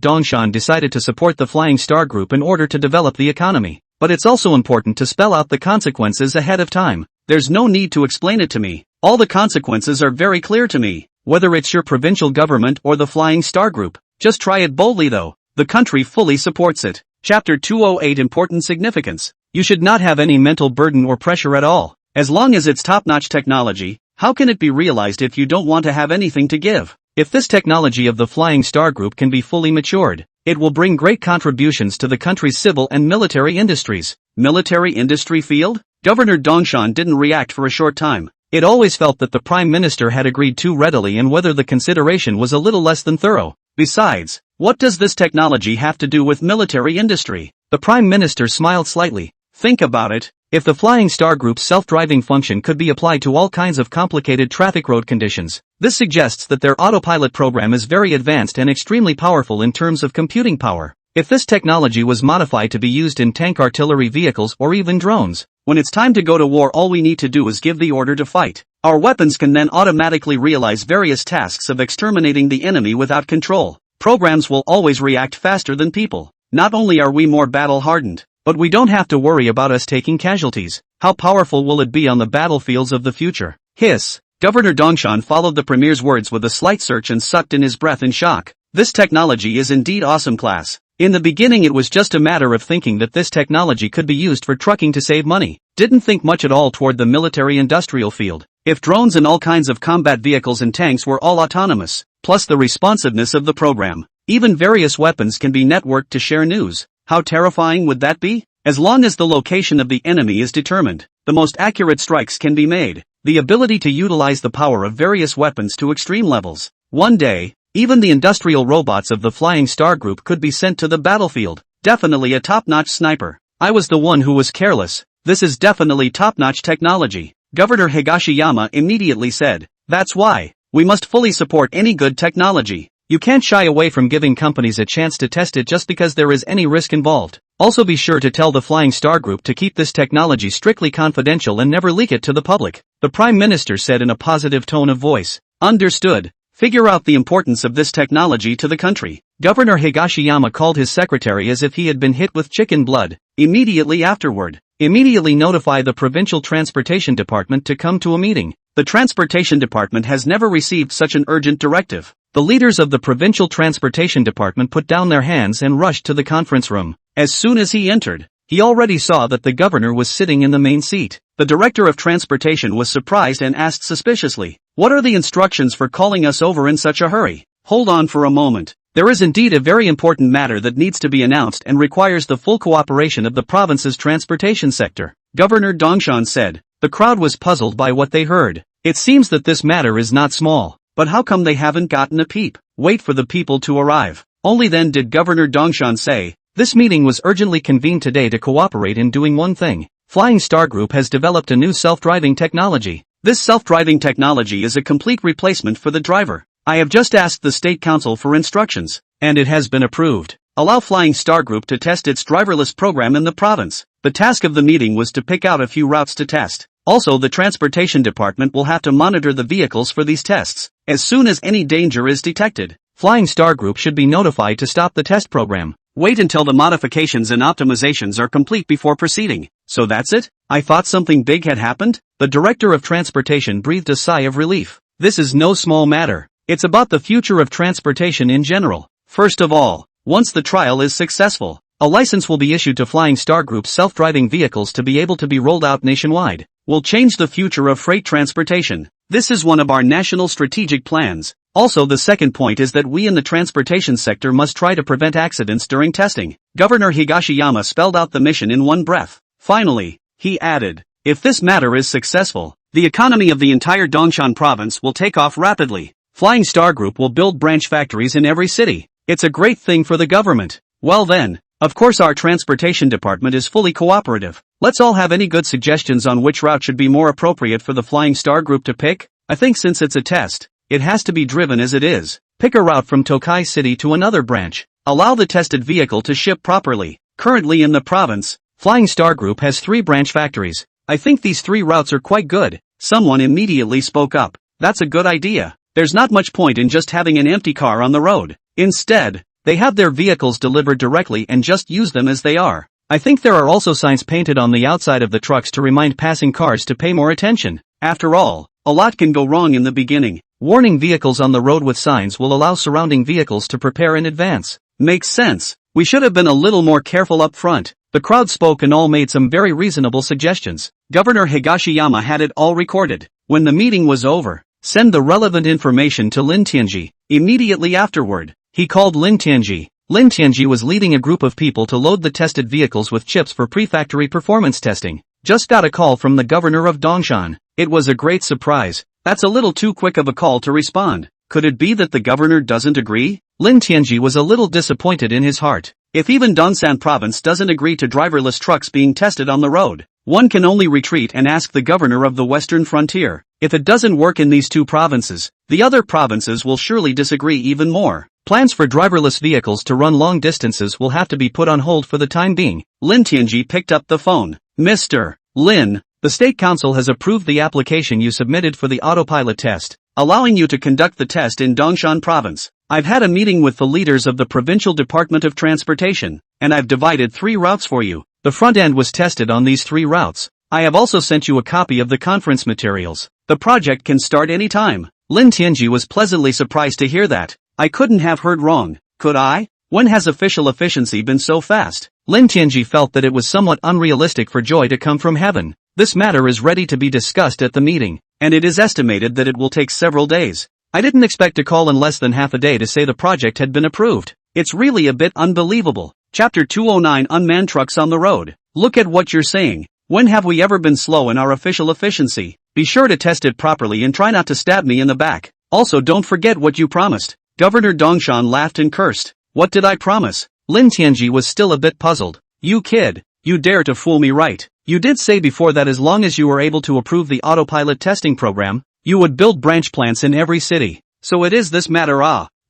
Dongshan decided to support the Flying Star Group in order to develop the economy, but it's also important to spell out the consequences ahead of time. There's no need to explain it to me. All the consequences are very clear to me. whether it's your provincial government or the Flying Star Group. Just try it boldly though. The country fully supports it. Chapter 208 Important Significance. You should not have any mental burden or pressure at all. As long as it's top-notch technology, how can it be realized if you don't want to have anything to give? If this technology of the Flying Star Group can be fully matured, it will bring great contributions to the country's civil and military industries. Military industry field? Governor Dongshan didn't react for a short time. It always felt that the Prime Minister had agreed too readily and whether the consideration was a little less than thorough. Besides, what does this technology have to do with military industry? The Prime Minister smiled slightly. Think about it. If the Flying Star Group's self-driving function could be applied to all kinds of complicated traffic road conditions, this suggests that their autopilot program is very advanced and extremely powerful in terms of computing power. If this technology was modified to be used in tank artillery vehicles or even drones, when it's time to go to war all we need to do is give the order to fight. Our weapons can then automatically realize various tasks of exterminating the enemy without control. Programs will always react faster than people. Not only are we more battle-hardened, but we don't have to worry about us taking casualties. How powerful will it be on the battlefields of the future? Hiss. Governor Dongshan followed the premier's words with a slight search and sucked in his breath in shock. This technology is indeed awesome class. In the beginning it was just a matter of thinking that this technology could be used for trucking to save money. Didn't think much at all toward the military-industrial field. If drones and all kinds of combat vehicles and tanks were all autonomous, plus the responsiveness of the program, even various weapons can be networked to share news. How terrifying would that be? As long as the location of the enemy is determined, the most accurate strikes can be made. The ability to utilize the power of various weapons to extreme levels. One day, even the industrial robots of the Flying Star Group could be sent to the battlefield. Definitely a top-notch sniper. I was the one who was careless. This is definitely top-notch technology. Governor Higashiyama immediately said, "That's why we must fully support any good technology. You can't shy away from giving companies a chance to test it just because there is any risk involved. Also be sure to tell the Flying Star Group to keep this technology strictly confidential and never leak it to the public," the Prime Minister said in a positive tone of voice. Understood. Figure out the importance of this technology to the country. Governor Higashiyama called his secretary as if he had been hit with chicken blood. Immediately afterward, immediately notify the Provincial Transportation Department to come to a meeting. The Transportation Department has never received such an urgent directive. The leaders of the Provincial Transportation Department put down their hands and rushed to the conference room. As soon as he entered, he already saw that the governor was sitting in the main seat. The director of transportation was surprised and asked suspiciously, "What are the instructions for calling us over in such a hurry?" Hold on for a moment. There is indeed a very important matter that needs to be announced and requires the full cooperation of the province's transportation sector, Governor Dongshan said. The crowd was puzzled by what they heard. It seems that this matter is not small. But how come they haven't gotten a peep? Wait for the people to arrive. Only then did Governor Dongshan say, "This meeting was urgently convened today to cooperate in doing one thing. Flying Star Group has developed a new self-driving technology. This self-driving technology is a complete replacement for the driver. I have just asked the State Council for instructions, and it has been approved. Allow Flying Star Group to test its driverless program in the province." The task of the meeting was to pick out a few routes to test. Also, the Transportation Department will have to monitor the vehicles for these tests. As soon as any danger is detected, Flying Star Group should be notified to stop the test program. Wait until the modifications and optimizations are complete before proceeding. So that's it? I thought something big had happened? The Director of Transportation breathed a sigh of relief. This is no small matter. It's about the future of transportation in general. First of all, once the trial is successful, a license will be issued to Flying Star Group's self-driving vehicles to be able to be rolled out nationwide. Will change the future of freight transportation. This is one of our national strategic plans. Also, the second point is that we in the transportation sector must try to prevent accidents during testing. Governor Higashiyama spelled out the mission in one breath. Finally, he added, if this matter is successful, the economy of the entire Dongshan province will take off rapidly. Flying Star Group will build branch factories in every city. It's a great thing for the government. Well then, of course our transportation department is fully cooperative. Let's all have any good suggestions on which route should be more appropriate for the Flying Star Group to pick? I think since it's a test, it has to be driven as it is. Pick a route from Tokai City to another branch. Allow the tested vehicle to ship properly. Currently in the province, Flying Star Group has 3 branch factories. I think these 3 routes are quite good. Someone immediately spoke up. That's a good idea. There's not much point in just having an empty car on the road. Instead, they have their vehicles delivered directly and just use them as they are. I think there are also signs painted on the outside of the trucks to remind passing cars to pay more attention. After all, a lot can go wrong in the beginning. Warning vehicles on the road with signs will allow surrounding vehicles to prepare in advance. Makes sense. We should have been a little more careful up front. The crowd spoke and all made some very reasonable suggestions. Governor Higashiyama had it all recorded. When the meeting was over, send the relevant information to Lin Tianji. Immediately afterward, he called Lin Tianji. Lin Tianji was leading a group of people to load the tested vehicles with chips for pre-factory performance testing. Just got a call from the governor of Dongshan. It was a great surprise. That's a little too quick of a call to respond. Could it be that the governor doesn't agree? Lin Tianji was a little disappointed in his heart. If even Dongsan province doesn't agree to driverless trucks being tested on the road, one can only retreat and ask the governor of the western frontier. If it doesn't work in these two provinces, the other provinces will surely disagree even more. Plans for driverless vehicles to run long distances will have to be put on hold for the time being. Lin Tianji picked up the phone. Mr. Lin, the State Council has approved the application you submitted for the autopilot test, allowing you to conduct the test in Dongshan province. I've had a meeting with the leaders of the Provincial Department of Transportation, and I've divided 3 routes for you. The front end was tested on these 3 routes. I have also sent you a copy of the conference materials. The project can start any time. Lin Tianji was pleasantly surprised to hear that. I couldn't have heard wrong, could I? When has official efficiency been so fast? Lin Tianji felt that it was somewhat unrealistic for joy to come from heaven. This matter is ready to be discussed at the meeting, and it is estimated that it will take several days. I didn't expect to call in less than half a day to say the project had been approved. It's really a bit unbelievable. Chapter 209 Unmanned Trucks on the Road. Look at what you're saying. When have we ever been slow in our official efficiency? Be sure to test it properly and try not to stab me in the back. Also, don't forget what you promised. Governor Dongshan laughed and cursed. What did I promise? Lin Tianji was still a bit puzzled. You kid, you dare to fool me, right? You did say before that as long as you were able to approve the autopilot testing program, you would build branch plants in every city. So it is this matter.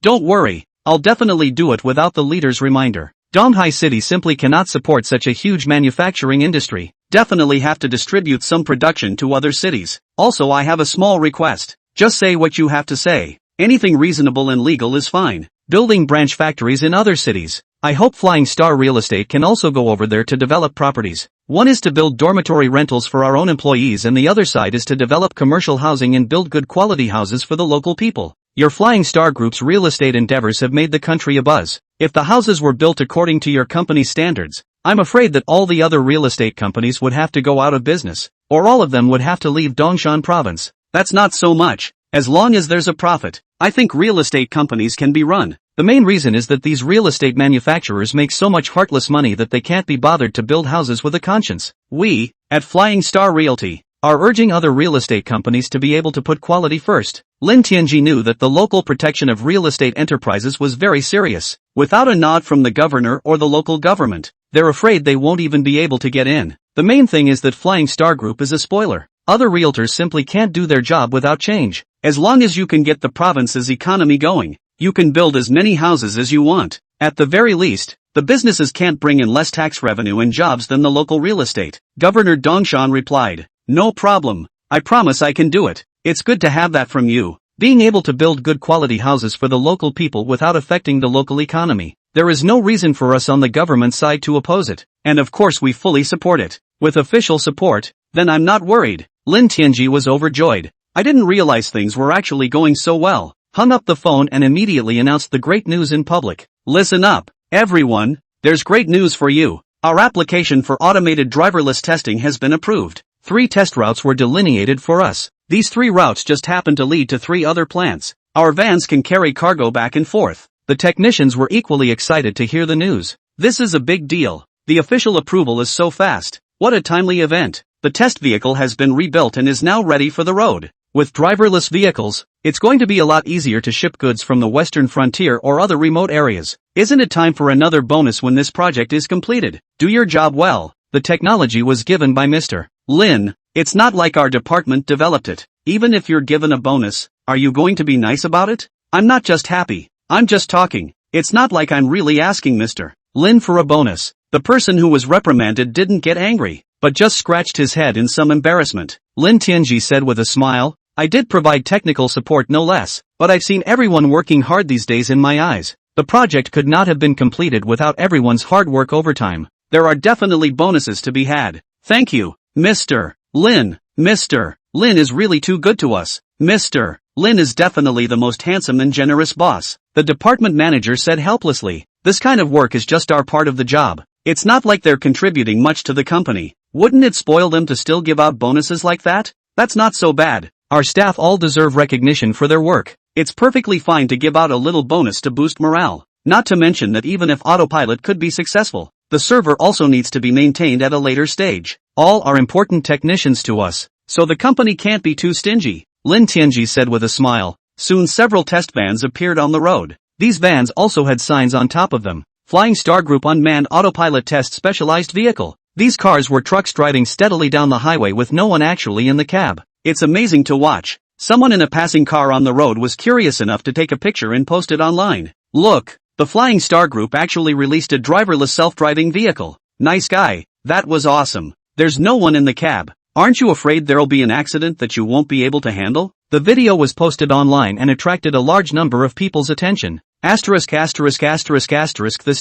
Don't worry, I'll definitely do it without the leader's reminder. Donghai City simply cannot support such a huge manufacturing industry. Definitely have to distribute some production to other cities. Also, I have a small request. Just say what you have to say. Anything reasonable and legal is fine. Building branch factories in other cities. I hope Flying Star Real Estate can also go over there to develop properties. One is to build dormitory rentals for our own employees and the other side is to develop commercial housing and build good quality houses for the local people. Your Flying Star Group's real estate endeavors have made the country abuzz. If the houses were built according to your company's standards, I'm afraid that all the other real estate companies would have to go out of business, or all of them would have to leave Dongshan province. That's not so much. As long as there's a profit, I think real estate companies can be run. The main reason is that these real estate manufacturers make so much heartless money that they can't be bothered to build houses with a conscience. We, at Flying Star Realty, are urging other real estate companies to be able to put quality first. Lin Tianji knew that the local protection of real estate enterprises was very serious. Without a nod from the governor or the local government, they're afraid they won't even be able to get in. The main thing is that Flying Star Group is a spoiler. Other realtors simply can't do their job without change. As long as you can get the province's economy going, you can build as many houses as you want. At the very least, the businesses can't bring in less tax revenue and jobs than the local real estate. Governor Dongshan replied, no problem. I promise I can do it. It's good to have that from you. Being able to build good quality houses for the local people without affecting the local economy. There is no reason for us on the government side to oppose it. And of course we fully support it. With official support, then I'm not worried. Lin Tianji was overjoyed. I didn't realize things were actually going so well. Hung up the phone and immediately announced the great news in public. Listen up, everyone, there's great news for you. Our application for automated driverless testing has been approved. 3 test routes were delineated for us. These 3 routes just happen to lead to 3 other plants. Our vans can carry cargo back and forth. The technicians were equally excited to hear the news. This is a big deal. The official approval is so fast. What a timely event. The test vehicle has been rebuilt and is now ready for the road. With driverless vehicles, it's going to be a lot easier to ship goods from the western frontier or other remote areas. Isn't it time for another bonus when this project is completed? Do your job well. The technology was given by Mr. Lin. It's not like our department developed it. Even if you're given a bonus, are you going to be nice about it? I'm not just happy. I'm just talking. It's not like I'm really asking Mr. Lin for a bonus. The person who was reprimanded didn't get angry, but just scratched his head in some embarrassment. Lin Tianji said with a smile, I did provide technical support no less, but I've seen everyone working hard these days in my eyes. The project could not have been completed without everyone's hard work overtime. There are definitely bonuses to be had. Thank you, Mr. Lin. Mr. Lin is really too good to us. Mr. Lin is definitely the most handsome and generous boss, the department manager said helplessly. This kind of work is just our part of the job. It's not like they're contributing much to the company. Wouldn't it spoil them to still give out bonuses like that? That's not so bad. Our staff all deserve recognition for their work. It's perfectly fine to give out a little bonus to boost morale. Not to mention that even if autopilot could be successful, the server also needs to be maintained at a later stage. All are important technicians to us, so the company can't be too stingy, Lin Tianji said with a smile. Soon several test vans appeared on the road. These vans also had signs on top of them. Flying Star Group Unmanned Autopilot Test Specialized Vehicle. These cars were trucks driving steadily down the highway with no one actually in the cab. It's amazing to watch. Someone in a passing car on the road was curious enough to take a picture and post it online. Look, the Flying Star Group actually released a driverless self-driving vehicle. Nice guy. That was awesome. There's no one in the cab. Aren't you afraid there'll be an accident that you won't be able to handle? The video was posted online and attracted a large number of people's attention. This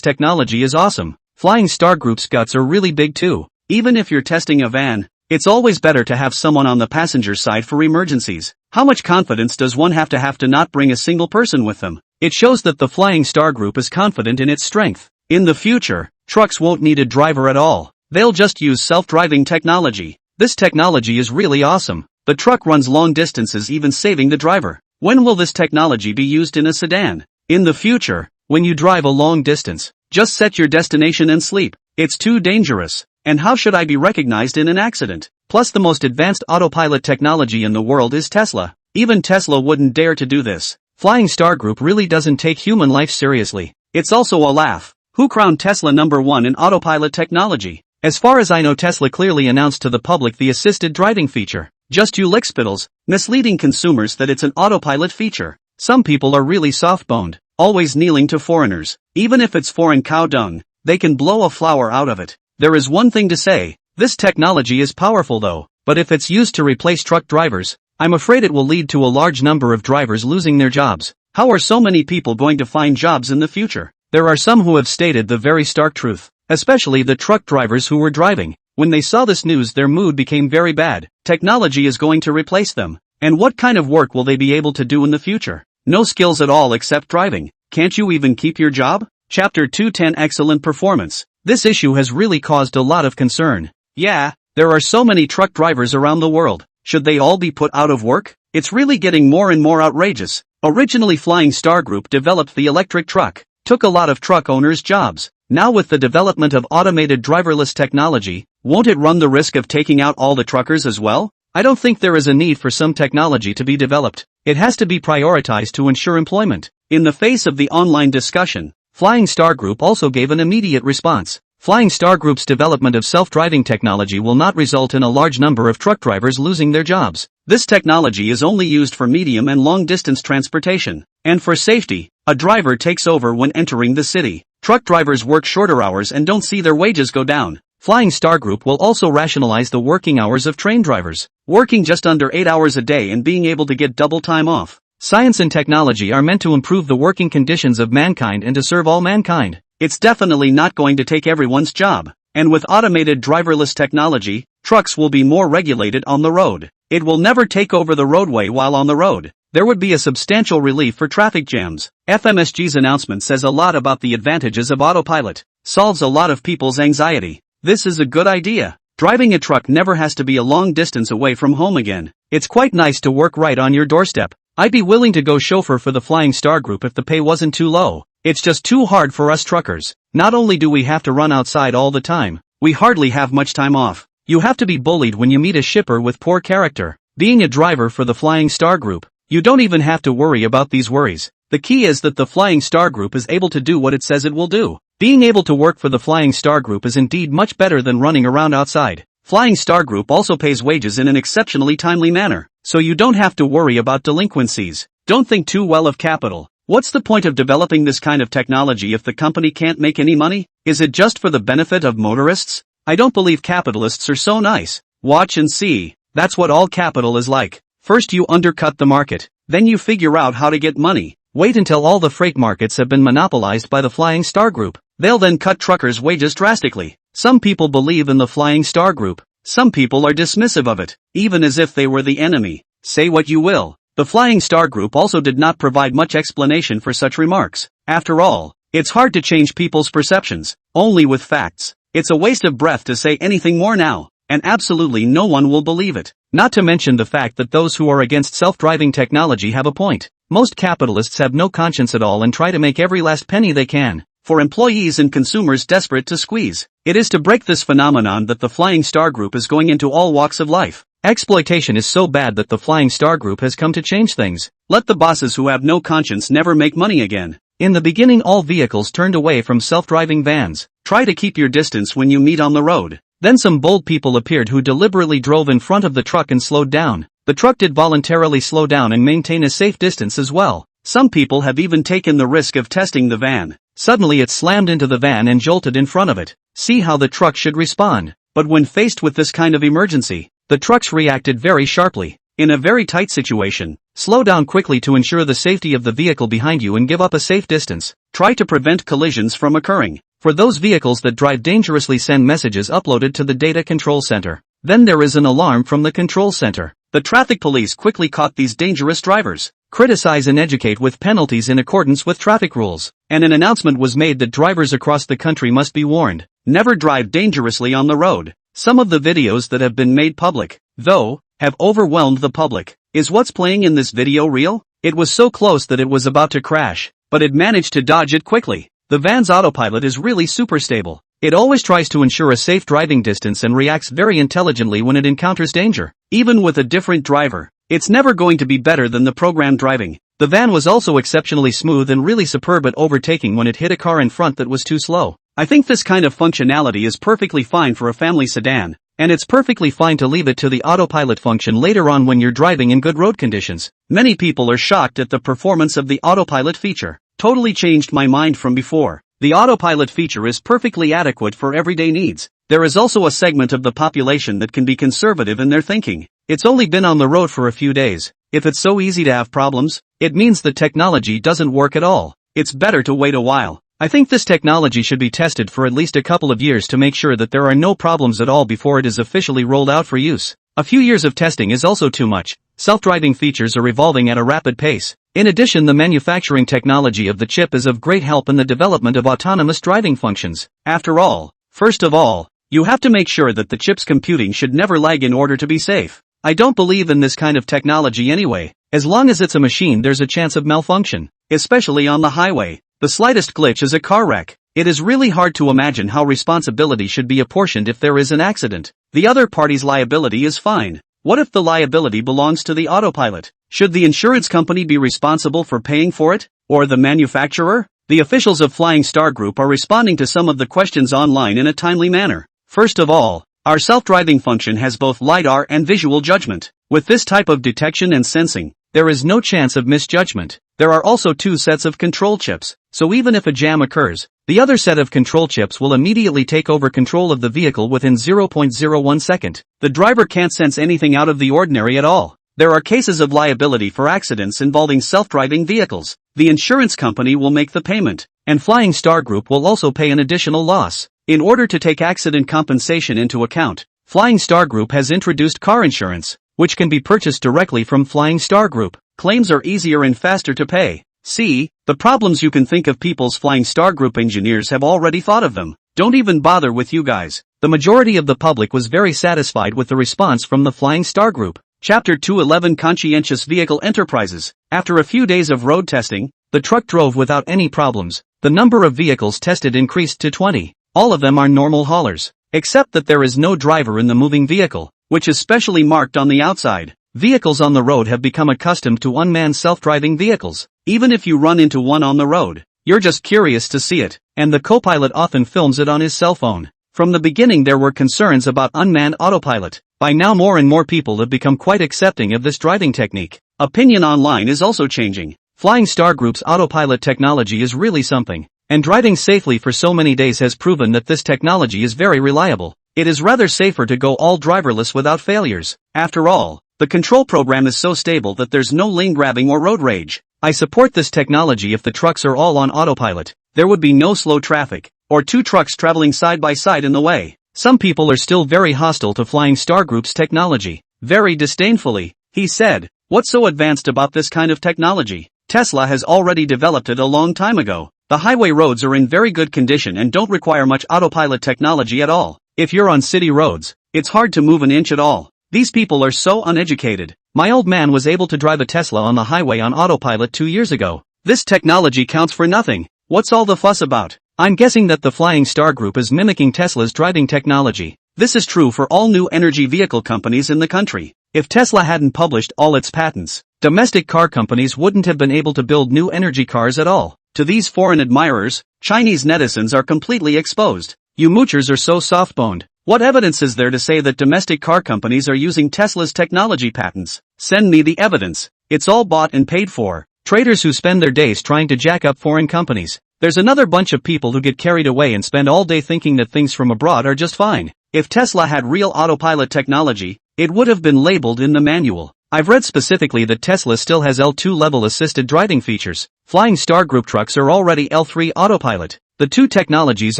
technology is awesome. Flying Star Group's guts are really big too. Even if you're testing a van, it's always better to have someone on the passenger side for emergencies. How much confidence does one have to not bring a single person with them? It shows that the Flying Star Group is confident in its strength. In the future, trucks won't need a driver at all. They'll just use self-driving technology. This technology is really awesome. The truck runs long distances, even saving the driver. When will this technology be used in a sedan? In the future, when you drive a long distance, just set your destination and sleep. It's too dangerous. And how should I be recognized in an accident? Plus, the most advanced autopilot technology in the world is Tesla. Even Tesla wouldn't dare to do this. Flying Star Group really doesn't take human life seriously. It's also a laugh. Who crowned Tesla #1 in autopilot technology? As far as I know, Tesla clearly announced to the public the assisted driving feature. Just you lickspittles, misleading consumers that it's an autopilot feature. Some people are really soft-boned, always kneeling to foreigners. Even if it's foreign cow dung, they can blow a flower out of it. There is one thing to say. This technology is powerful though, but if it's used to replace truck drivers, I'm afraid it will lead to a large number of drivers losing their jobs. How are so many people going to find jobs in the future? There are some who have stated the very stark truth, especially the truck drivers who were driving. When they saw this news, their mood became very bad. Technology is going to replace them. And what kind of work will they be able to do in the future? No skills at all except driving. Can't you even keep your job? Chapter 210 Excellent Performance. This issue has really caused a lot of concern. Yeah, there are so many truck drivers around the world. Should they all be put out of work? It's really getting more and more outrageous. Originally, Flying Star Group developed the electric truck. Took a lot of truck owners' jobs. Now with the development of automated driverless technology, won't it run the risk of taking out all the truckers as well? I don't think there is a need for some technology to be developed. It has to be prioritized to ensure employment. In the face of the online discussion, Flying Star Group also gave an immediate response. Flying Star Group's development of self-driving technology will not result in a large number of truck drivers losing their jobs. This technology is only used for medium and long-distance transportation. And for safety, a driver takes over when entering the city. Truck drivers work shorter hours and don't see their wages go down. Flying Star Group will also rationalize the working hours of train drivers, working just under 8 hours a day and being able to get double time off. Science and technology are meant to improve the working conditions of mankind and to serve all mankind. It's definitely not going to take everyone's job. And with automated driverless technology, trucks will be more regulated on the road. It will never take over the roadway while on the road. There would be a substantial relief for traffic jams. FMSG's announcement says a lot about the advantages of autopilot. Solves a lot of people's anxiety. This is a good idea. Driving a truck never has to be a long distance away from home again. It's quite nice to work right on your doorstep. I'd be willing to go chauffeur for the Flying Star Group if the pay wasn't too low. It's just too hard for us truckers. Not only do we have to run outside all the time, we hardly have much time off. You have to be bullied when you meet a shipper with poor character. Being a driver for the Flying Star Group, you don't even have to worry about these worries. The key is that the Flying Star Group is able to do what it says it will do. Being able to work for the Flying Star Group is indeed much better than running around outside. Flying Star Group also pays wages in an exceptionally timely manner, so you don't have to worry about delinquencies. Don't think too well of capital. What's the point of developing this kind of technology if the company can't make any money? Is it just for the benefit of motorists? I don't believe capitalists are so nice. Watch and see. That's what all capital is like. First you undercut the market, then you figure out how to get money. Wait until all the freight markets have been monopolized by the Flying Star Group. They'll then cut truckers' wages drastically. Some people believe in the Flying Star Group. Some people are dismissive of it, even as if they were the enemy. Say what you will. The Flying Star Group also did not provide much explanation for such remarks. After all, it's hard to change people's perceptions, only with facts. It's a waste of breath to say anything more now, and absolutely no one will believe it. Not to mention the fact that those who are against self-driving technology have a point. Most capitalists have no conscience at all and try to make every last penny they can, for employees and consumers desperate to squeeze. It is to break this phenomenon that the Flying Star Group is going into all walks of life. Exploitation is so bad that the Flying Star Group has come to change things. Let the bosses who have no conscience never make money again. In the beginning, all vehicles turned away from self-driving vans. Try to keep your distance when you meet on the road. Then some bold people appeared who deliberately drove in front of the truck and slowed down. The truck did voluntarily slow down and maintain a safe distance as well. Some people have even taken the risk of testing the van. Suddenly it slammed into the van and jolted in front of it. See how the truck should respond. But when faced with this kind of emergency, the trucks reacted very sharply. In a very tight situation, slow down quickly to ensure the safety of the vehicle behind you and give up a safe distance. Try to prevent collisions from occurring. For those vehicles that drive dangerously, send messages uploaded to the data control center. Then there is an alarm from the control center. The traffic police quickly caught these dangerous drivers, criticize and educate with penalties in accordance with traffic rules, and an announcement was made that drivers across the country must be warned. Never drive dangerously on the road. Some of the videos that have been made public, though, have overwhelmed the public. Is what's playing in this video real? It was so close that it was about to crash, but it managed to dodge it quickly. The van's autopilot is really super stable. It always tries to ensure a safe driving distance and reacts very intelligently when it encounters danger. Even with a different driver, it's never going to be better than the programmed driving. The van was also exceptionally smooth and really superb at overtaking when it hit a car in front that was too slow. I think this kind of functionality is perfectly fine for a family sedan, and it's perfectly fine to leave it to the autopilot function later on when you're driving in good road conditions. Many people are shocked at the performance of the autopilot feature. Totally changed my mind from before. The autopilot feature is perfectly adequate for everyday needs. There is also a segment of the population that can be conservative in their thinking. It's only been on the road for a few days. If it's so easy to have problems, it means the technology doesn't work at all. It's better to wait a while. I think this technology should be tested for at least a couple of years to make sure that there are no problems at all before it is officially rolled out for use. A few years of testing is also too much. Self-driving features are evolving at a rapid pace. In addition, the manufacturing technology of the chip is of great help in the development of autonomous driving functions. After all, first of all, you have to make sure that the chip's computing should never lag in order to be safe. I don't believe in this kind of technology anyway. As long as it's a machine, there's a chance of malfunction, especially on the highway. The slightest glitch is a car wreck. It is really hard to imagine how responsibility should be apportioned if there is an accident. The other party's liability is fine. What if the liability belongs to the autopilot? Should the insurance company be responsible for paying for it? Or the manufacturer? The officials of Flying Star Group are responding to some of the questions online in a timely manner. First of all, our self-driving function has both LiDAR and visual judgment. With this type of detection and sensing, there is no chance of misjudgment. There are also two sets of control chips, so even if a jam occurs, the other set of control chips will immediately take over control of the vehicle within 0.01 second. The driver can't sense anything out of the ordinary at all. There are cases of liability for accidents involving self-driving vehicles. The insurance company will make the payment, and Flying Star Group will also pay an additional loss. In order to take accident compensation into account, Flying Star Group has introduced car insurance, which can be purchased directly from Flying Star Group. Claims are easier and faster to pay. See, the problems you can think of, people's Flying Star Group engineers have already thought of them. Don't even bother with you guys. The majority of the public was very satisfied with the response from the Flying Star Group. Chapter 211, Conscientious Vehicle Enterprises. After a few days of road testing, the truck drove without any problems. The number of vehicles tested increased to 20. All of them are normal haulers, except that there is no driver in the moving vehicle, which is specially marked on the outside. Vehicles on the road have become accustomed to unmanned self-driving vehicles. Even if you run into one on the road, you're just curious to see it, and the co-pilot often films it on his cell phone. From the beginning there were concerns about unmanned autopilot. By now more and more people have become quite accepting of this driving technique. Opinion online is also changing. Flying Star Group's autopilot technology is really something, and driving safely for so many days has proven that this technology is very reliable. It is rather safer to go all driverless without failures. After all, the control program is so stable that there's no lane grabbing or road rage. I support this technology. If the trucks are all on autopilot, there would be no slow traffic, or two trucks traveling side by side in the way. Some people are still very hostile to Flying Star Group's technology. Very disdainfully, he said, What's so advanced about this kind of technology? Tesla has already developed it a long time ago. The highway roads are in very good condition and don't require much autopilot technology at all. If you're on city roads, it's hard to move an inch at all. These people are so uneducated. My old man was able to drive a Tesla on the highway on autopilot 2 years ago. This technology counts for nothing. What's all the fuss about? I'm guessing that the Flying Star Group is mimicking Tesla's driving technology. This is true for all new energy vehicle companies in the country. If Tesla hadn't published all its patents, domestic car companies wouldn't have been able to build new energy cars at all. To these foreign admirers, Chinese netizens are completely exposed. You moochers are so soft-boned. What evidence is there to say that domestic car companies are using Tesla's technology patents? Send me the evidence. It's all bought and paid for. Traders who spend their days trying to jack up foreign companies. There's another bunch of people who get carried away and spend all day thinking that things from abroad are just fine. If Tesla had real autopilot technology, it would have been labeled in the manual. I've read specifically that Tesla still has L2 level assisted driving features. Flying Star Group trucks are already L3 autopilot. The two technologies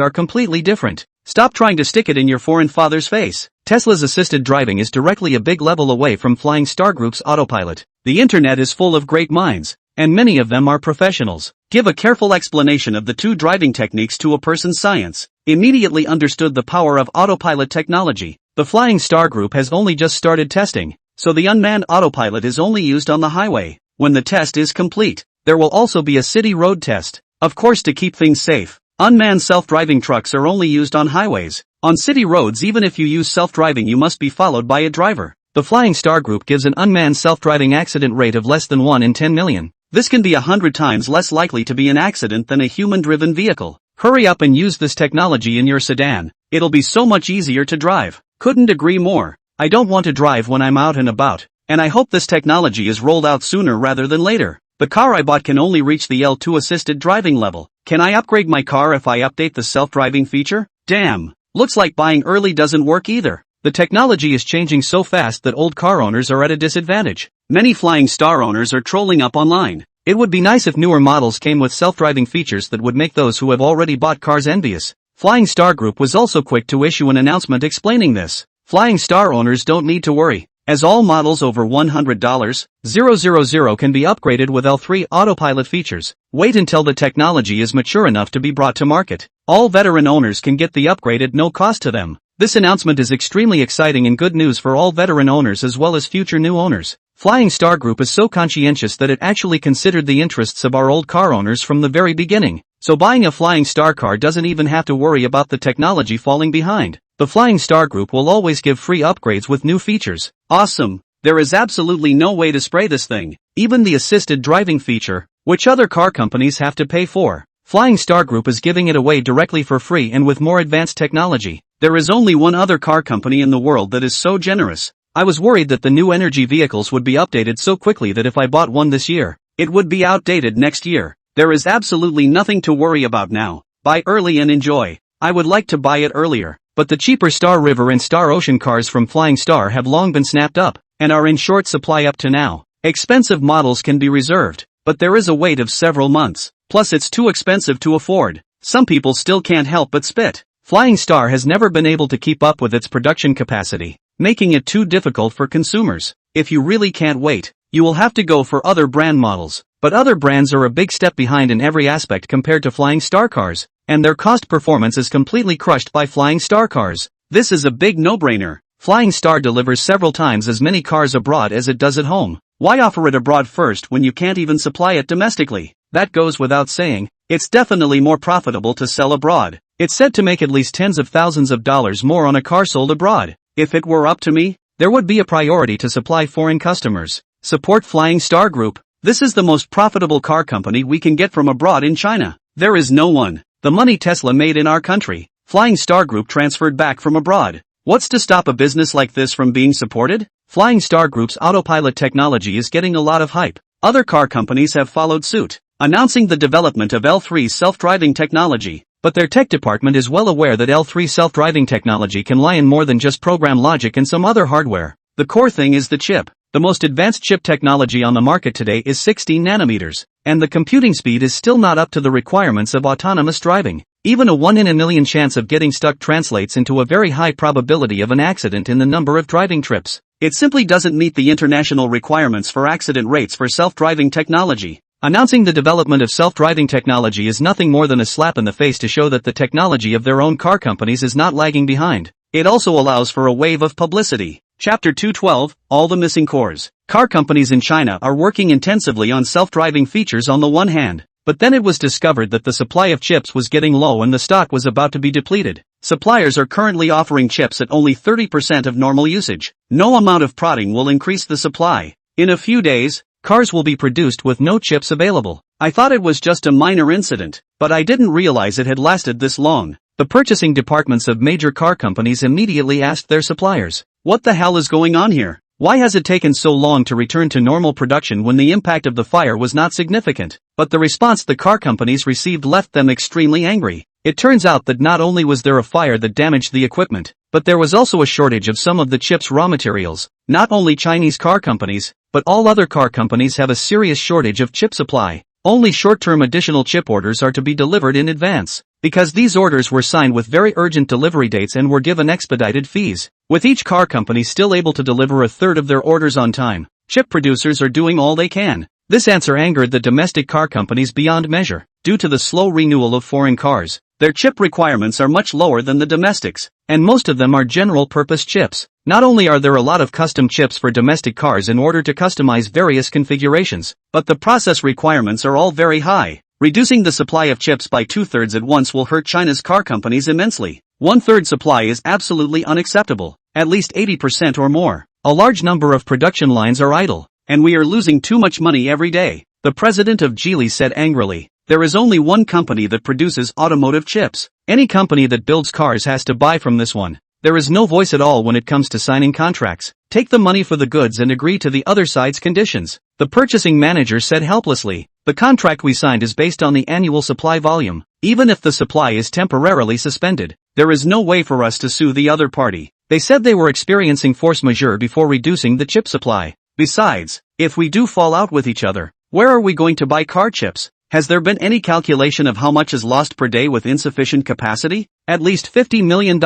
are completely different. Stop trying to stick it in your foreign father's face. Tesla's assisted driving is directly a big level away from Flying Star Group's autopilot. The internet is full of great minds, and many of them are professionals. Give a careful explanation of the two driving techniques to a person's science. Immediately understood the power of autopilot technology. The Flying Star Group has only just started testing, so the unmanned autopilot is only used on the highway. When the test is complete, there will also be a city road test. Of course, to keep things safe, unmanned self-driving trucks are only used on highways. On city roads, even if you use self-driving, you must be followed by a driver. The Flying Star Group gives an unmanned self-driving accident rate of less than 1 in 10 million. This can be 100 times less likely to be an accident than a human-driven vehicle. Hurry up and use this technology in your sedan. It'll be so much easier to drive. Couldn't agree more. I don't want to drive when I'm out and about, and I hope this technology is rolled out sooner rather than later. The car I bought can only reach the L2 assisted driving level. Can I upgrade my car if I update the self-driving feature? Damn. Looks like buying early doesn't work either. The technology is changing so fast that old car owners are at a disadvantage. Many Flying Star owners are trolling up online. It would be nice if newer models came with self-driving features that would make those who have already bought cars envious. Flying Star Group was also quick to issue an announcement explaining this. Flying Star owners don't need to worry, as all models over $100,000 can be upgraded with L3 autopilot features. Wait until the technology is mature enough to be brought to market. All veteran owners can get the upgrade at no cost to them. This announcement is extremely exciting and good news for all veteran owners as well as future new owners. Flying Star Group is so conscientious that it actually considered the interests of our old car owners from the very beginning. So buying a Flying Star car doesn't even have to worry about the technology falling behind. The Flying Star Group will always give free upgrades with new features. Awesome. There is absolutely no way to spray this thing. Even the assisted driving feature, which other car companies have to pay for. Flying Star Group is giving it away directly for free and with more advanced technology. There is only one other car company in the world that is so generous. I was worried that the new energy vehicles would be updated so quickly that if I bought one this year, it would be outdated next year. There is absolutely nothing to worry about now. Buy early and enjoy. I would like to buy it earlier, but the cheaper Star River and Star Ocean cars from Flying Star have long been snapped up, and are in short supply up to now. Expensive models can be reserved, but there is a wait of several months. Plus it's too expensive to afford. Some people still can't help but spit. Flying Star has never been able to keep up with its production capacity, making it too difficult for consumers. If you really can't wait, you will have to go for other brand models. But other brands are a big step behind in every aspect compared to Flying Star cars, and their cost performance is completely crushed by Flying Star cars. This is a big no-brainer. Flying Star delivers several times as many cars abroad as it does at home. Why offer it abroad first when you can't even supply it domestically? That goes without saying. It's definitely more profitable to sell abroad. It's said to make at least tens of thousands of dollars more on a car sold abroad. If it were up to me, there would be a priority to supply foreign customers. Support Flying Star Group. This is the most profitable car company we can get from abroad in China. There is no one. The money Tesla made in our country, Flying Star Group transferred back from abroad. What's to stop a business like this from being supported? Flying Star Group's autopilot technology is getting a lot of hype. Other car companies have followed suit, announcing the development of L3 self-driving technology. But their tech department is well aware that L3 self-driving technology can lie in more than just program logic and some other hardware. The core thing is the chip. The most advanced chip technology on the market today is 16 nanometers, and the computing speed is still not up to the requirements of autonomous driving. Even a 1 in a million chance of getting stuck translates into a very high probability of an accident in the number of driving trips. It simply doesn't meet the international requirements for accident rates for self-driving technology. Announcing the development of self-driving technology is nothing more than a slap in the face to show that the technology of their own car companies is not lagging behind. It also allows for a wave of publicity. Chapter 212, All the Missing Cores. Car companies in China are working intensively on self-driving features on the one hand, but then it was discovered that the supply of chips was getting low and the stock was about to be depleted. Suppliers are currently offering chips at only 30% of normal usage. No amount of prodding will increase the supply. In a few days, cars will be produced with no chips available. I thought it was just a minor incident, but I didn't realize it had lasted this long. The purchasing departments of major car companies immediately asked their suppliers, "What the hell is going on here? Why has it taken so long to return to normal production when the impact of the fire was not significant?" But the response the car companies received left them extremely angry. It turns out that not only was there a fire that damaged the equipment, but there was also a shortage of some of the chip's raw materials. Not only Chinese car companies, but all other car companies have a serious shortage of chip supply. Only short-term additional chip orders are to be delivered in advance, because these orders were signed with very urgent delivery dates and were given expedited fees. With each car company still able to deliver a third of their orders on time, chip producers are doing all they can. This answer angered the domestic car companies beyond measure. Due to the slow renewal of foreign cars, their chip requirements are much lower than the domestics, and most of them are general-purpose chips. Not only are there a lot of custom chips for domestic cars in order to customize various configurations, but the process requirements are all very high. Reducing the supply of chips by 2/3 at once will hurt China's car companies immensely. 1/3 supply is absolutely unacceptable, at least 80% or more. A large number of production lines are idle, and we are losing too much money every day, the president of Geely said angrily. There is only one company that produces automotive chips. Any company that builds cars has to buy from this one. There is no voice at all when it comes to signing contracts. Take the money for the goods and agree to the other side's conditions. The purchasing manager said helplessly. The contract we signed is based on the annual supply volume. Even if the supply is temporarily suspended, there is no way for us to sue the other party. They said they were experiencing force majeure before reducing the chip supply. Besides, if we do fall out with each other, where are we going to buy car chips? Has there been any calculation of how much is lost per day with insufficient capacity? At least $50 million.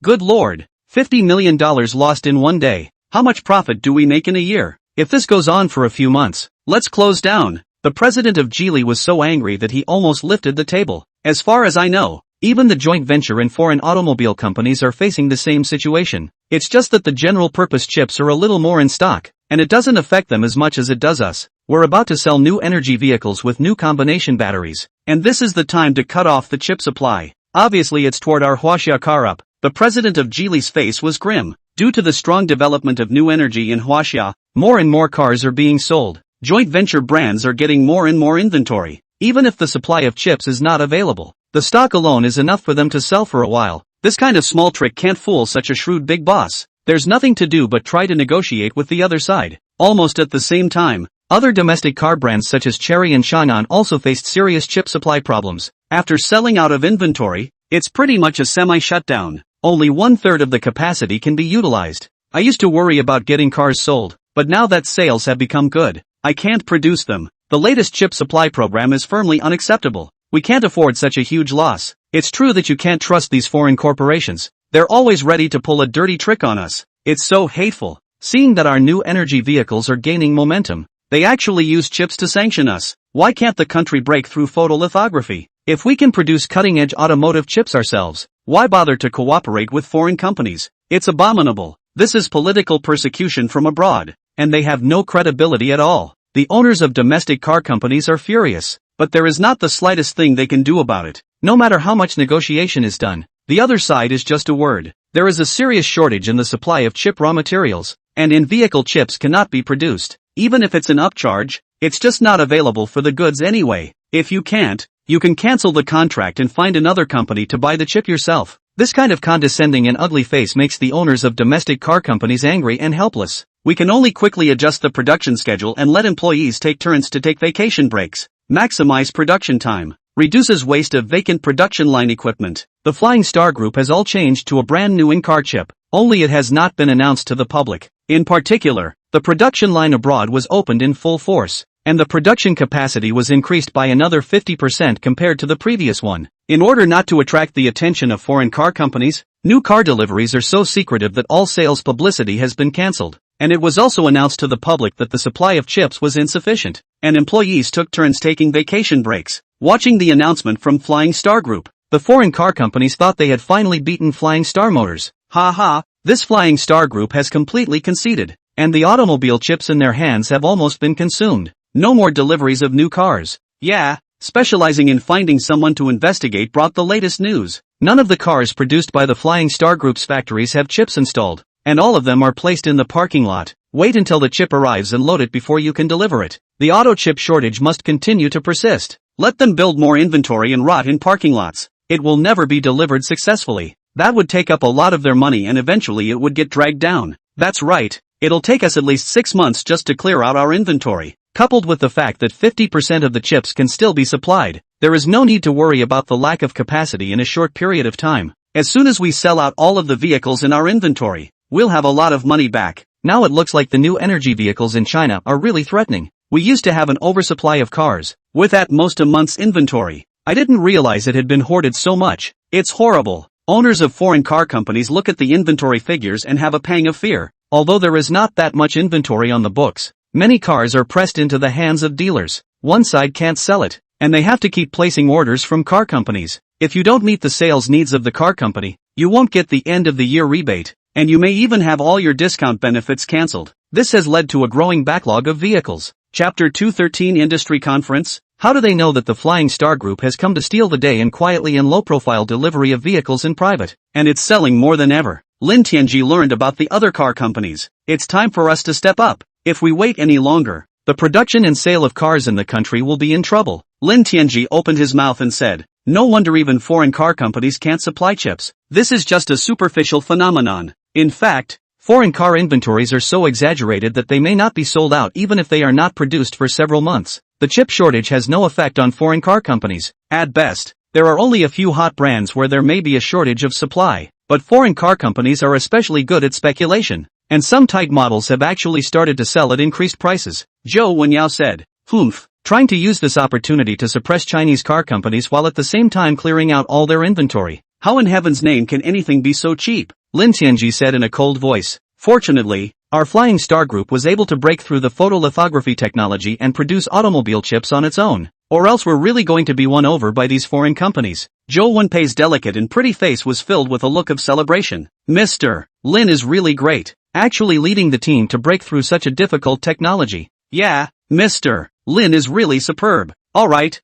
Good lord, $50 million lost in one day. How much profit do we make in a year? If this goes on for a few months, let's close down. The president of Geely was so angry that he almost lifted the table. As far as I know, even the joint venture and foreign automobile companies are facing the same situation. It's just that the general-purpose chips are a little more in stock, and it doesn't affect them as much as it does us. We're about to sell new energy vehicles with new combination batteries, and this is the time to cut off the chip supply. Obviously it's toward our Huaxia car up. The president of Geely's face was grim. Due to the strong development of new energy in Huaxia, more and more cars are being sold. Joint venture brands are getting more and more inventory. Even if the supply of chips is not available, the stock alone is enough for them to sell for a while. This kind of small trick can't fool such a shrewd big boss. There's nothing to do but try to negotiate with the other side. Almost at the same time, other domestic car brands such as Chery and Changan also faced serious chip supply problems. After selling out of inventory, it's pretty much a semi-shutdown. Only 1/3 of the capacity can be utilized. I used to worry about getting cars sold, but now that sales have become good, I can't produce them. The latest chip supply program is firmly unacceptable. We can't afford such a huge loss. It's true that you can't trust these foreign corporations. They're always ready to pull a dirty trick on us. It's so hateful. Seeing that our new energy vehicles are gaining momentum, they actually use chips to sanction us. Why can't the country break through photolithography? If we can produce cutting-edge automotive chips ourselves, why bother to cooperate with foreign companies? It's abominable. This is political persecution from abroad, and they have no credibility at all. The owners of domestic car companies are furious, but there is not the slightest thing they can do about it. No matter how much negotiation is done, the other side is just a word. There is a serious shortage in the supply of chip raw materials, and in-vehicle chips cannot be produced. Even if it's an upcharge, it's just not available for the goods anyway. If you can't, you can cancel the contract and find another company to buy the chip yourself. This kind of condescending and ugly face makes the owners of domestic car companies angry and helpless. We can only quickly adjust the production schedule and let employees take turns to take vacation breaks. Maximize production time. Reduces waste of vacant production line equipment. The Flying Star Group has all changed to a brand new in-car chip, only it has not been announced to the public. In particular, the production line abroad was opened in full force, and the production capacity was increased by another 50% compared to the previous one. In order not to attract the attention of foreign car companies, new car deliveries are so secretive that all sales publicity has been cancelled. and it was also announced to the public that the supply of chips was insufficient, and employees took turns taking vacation breaks, watching the announcement from Flying Star Group. The foreign car companies thought they had finally beaten Flying Star Motors. Ha ha, this Flying Star Group has completely conceded, and the automobile chips in their hands have almost been consumed. No more deliveries of new cars. Yeah, specializing in finding someone to investigate brought the latest news. None of the cars produced by the Flying Star Group's factories have chips installed, and all of them are placed in the parking lot. Wait until the chip arrives and load it before you can deliver it. The auto chip shortage must continue to persist. Let them build more inventory and rot in parking lots. It will never be delivered successfully. That would take up a lot of their money and eventually it would get dragged down. That's right, it'll take us at least 6 months just to clear out our inventory. Coupled with the fact that 50% of the chips can still be supplied, there is no need to worry about the lack of capacity in a short period of time. As soon as we sell out all of the vehicles in our inventory, we'll have a lot of money back. Now it looks like the new energy vehicles in China are really threatening. We used to have an oversupply of cars, with at most a month's inventory. I didn't realize it had been hoarded so much. It's horrible. Owners of foreign car companies look at the inventory figures and have a pang of fear. Although there is not that much inventory on the books, many cars are pressed into the hands of dealers. One side can't sell it, and they have to keep placing orders from car companies. If you don't meet the sales needs of the car company, you won't get the end of the year rebate, and you may even have all your discount benefits cancelled. This has led to a growing backlog of vehicles. Chapter 213 Industry Conference. How do they know that the Flying Star Group has come to steal the day in quietly and low-profile delivery of vehicles in private? And it's selling more than ever. Lin Tianji learned about the other car companies. It's time for us to step up. If we wait any longer, the production and sale of cars in the country will be in trouble. Lin Tianji opened his mouth and said, no wonder even foreign car companies can't supply chips. This is just a superficial phenomenon. In fact, foreign car inventories are so exaggerated that they may not be sold out even if they are not produced for several months. The chip shortage has no effect on foreign car companies. At best, there are only a few hot brands where there may be a shortage of supply, but foreign car companies are especially good at speculation, and some tight models have actually started to sell at increased prices. Zhou Wenyao said, "Humph, trying to use this opportunity to suppress Chinese car companies while at the same time clearing out all their inventory. How in heaven's name can anything be so cheap?" Lin Tianji said in a cold voice. Fortunately, our Flying Star Group was able to break through the photolithography technology and produce automobile chips on its own, or else we're really going to be won over by these foreign companies. Zhou Wenpei's delicate and pretty face was filled with a look of celebration. Mr. Lin is really great, actually leading the team to break through such a difficult technology. Yeah, Mr. Lin is really superb. Alright,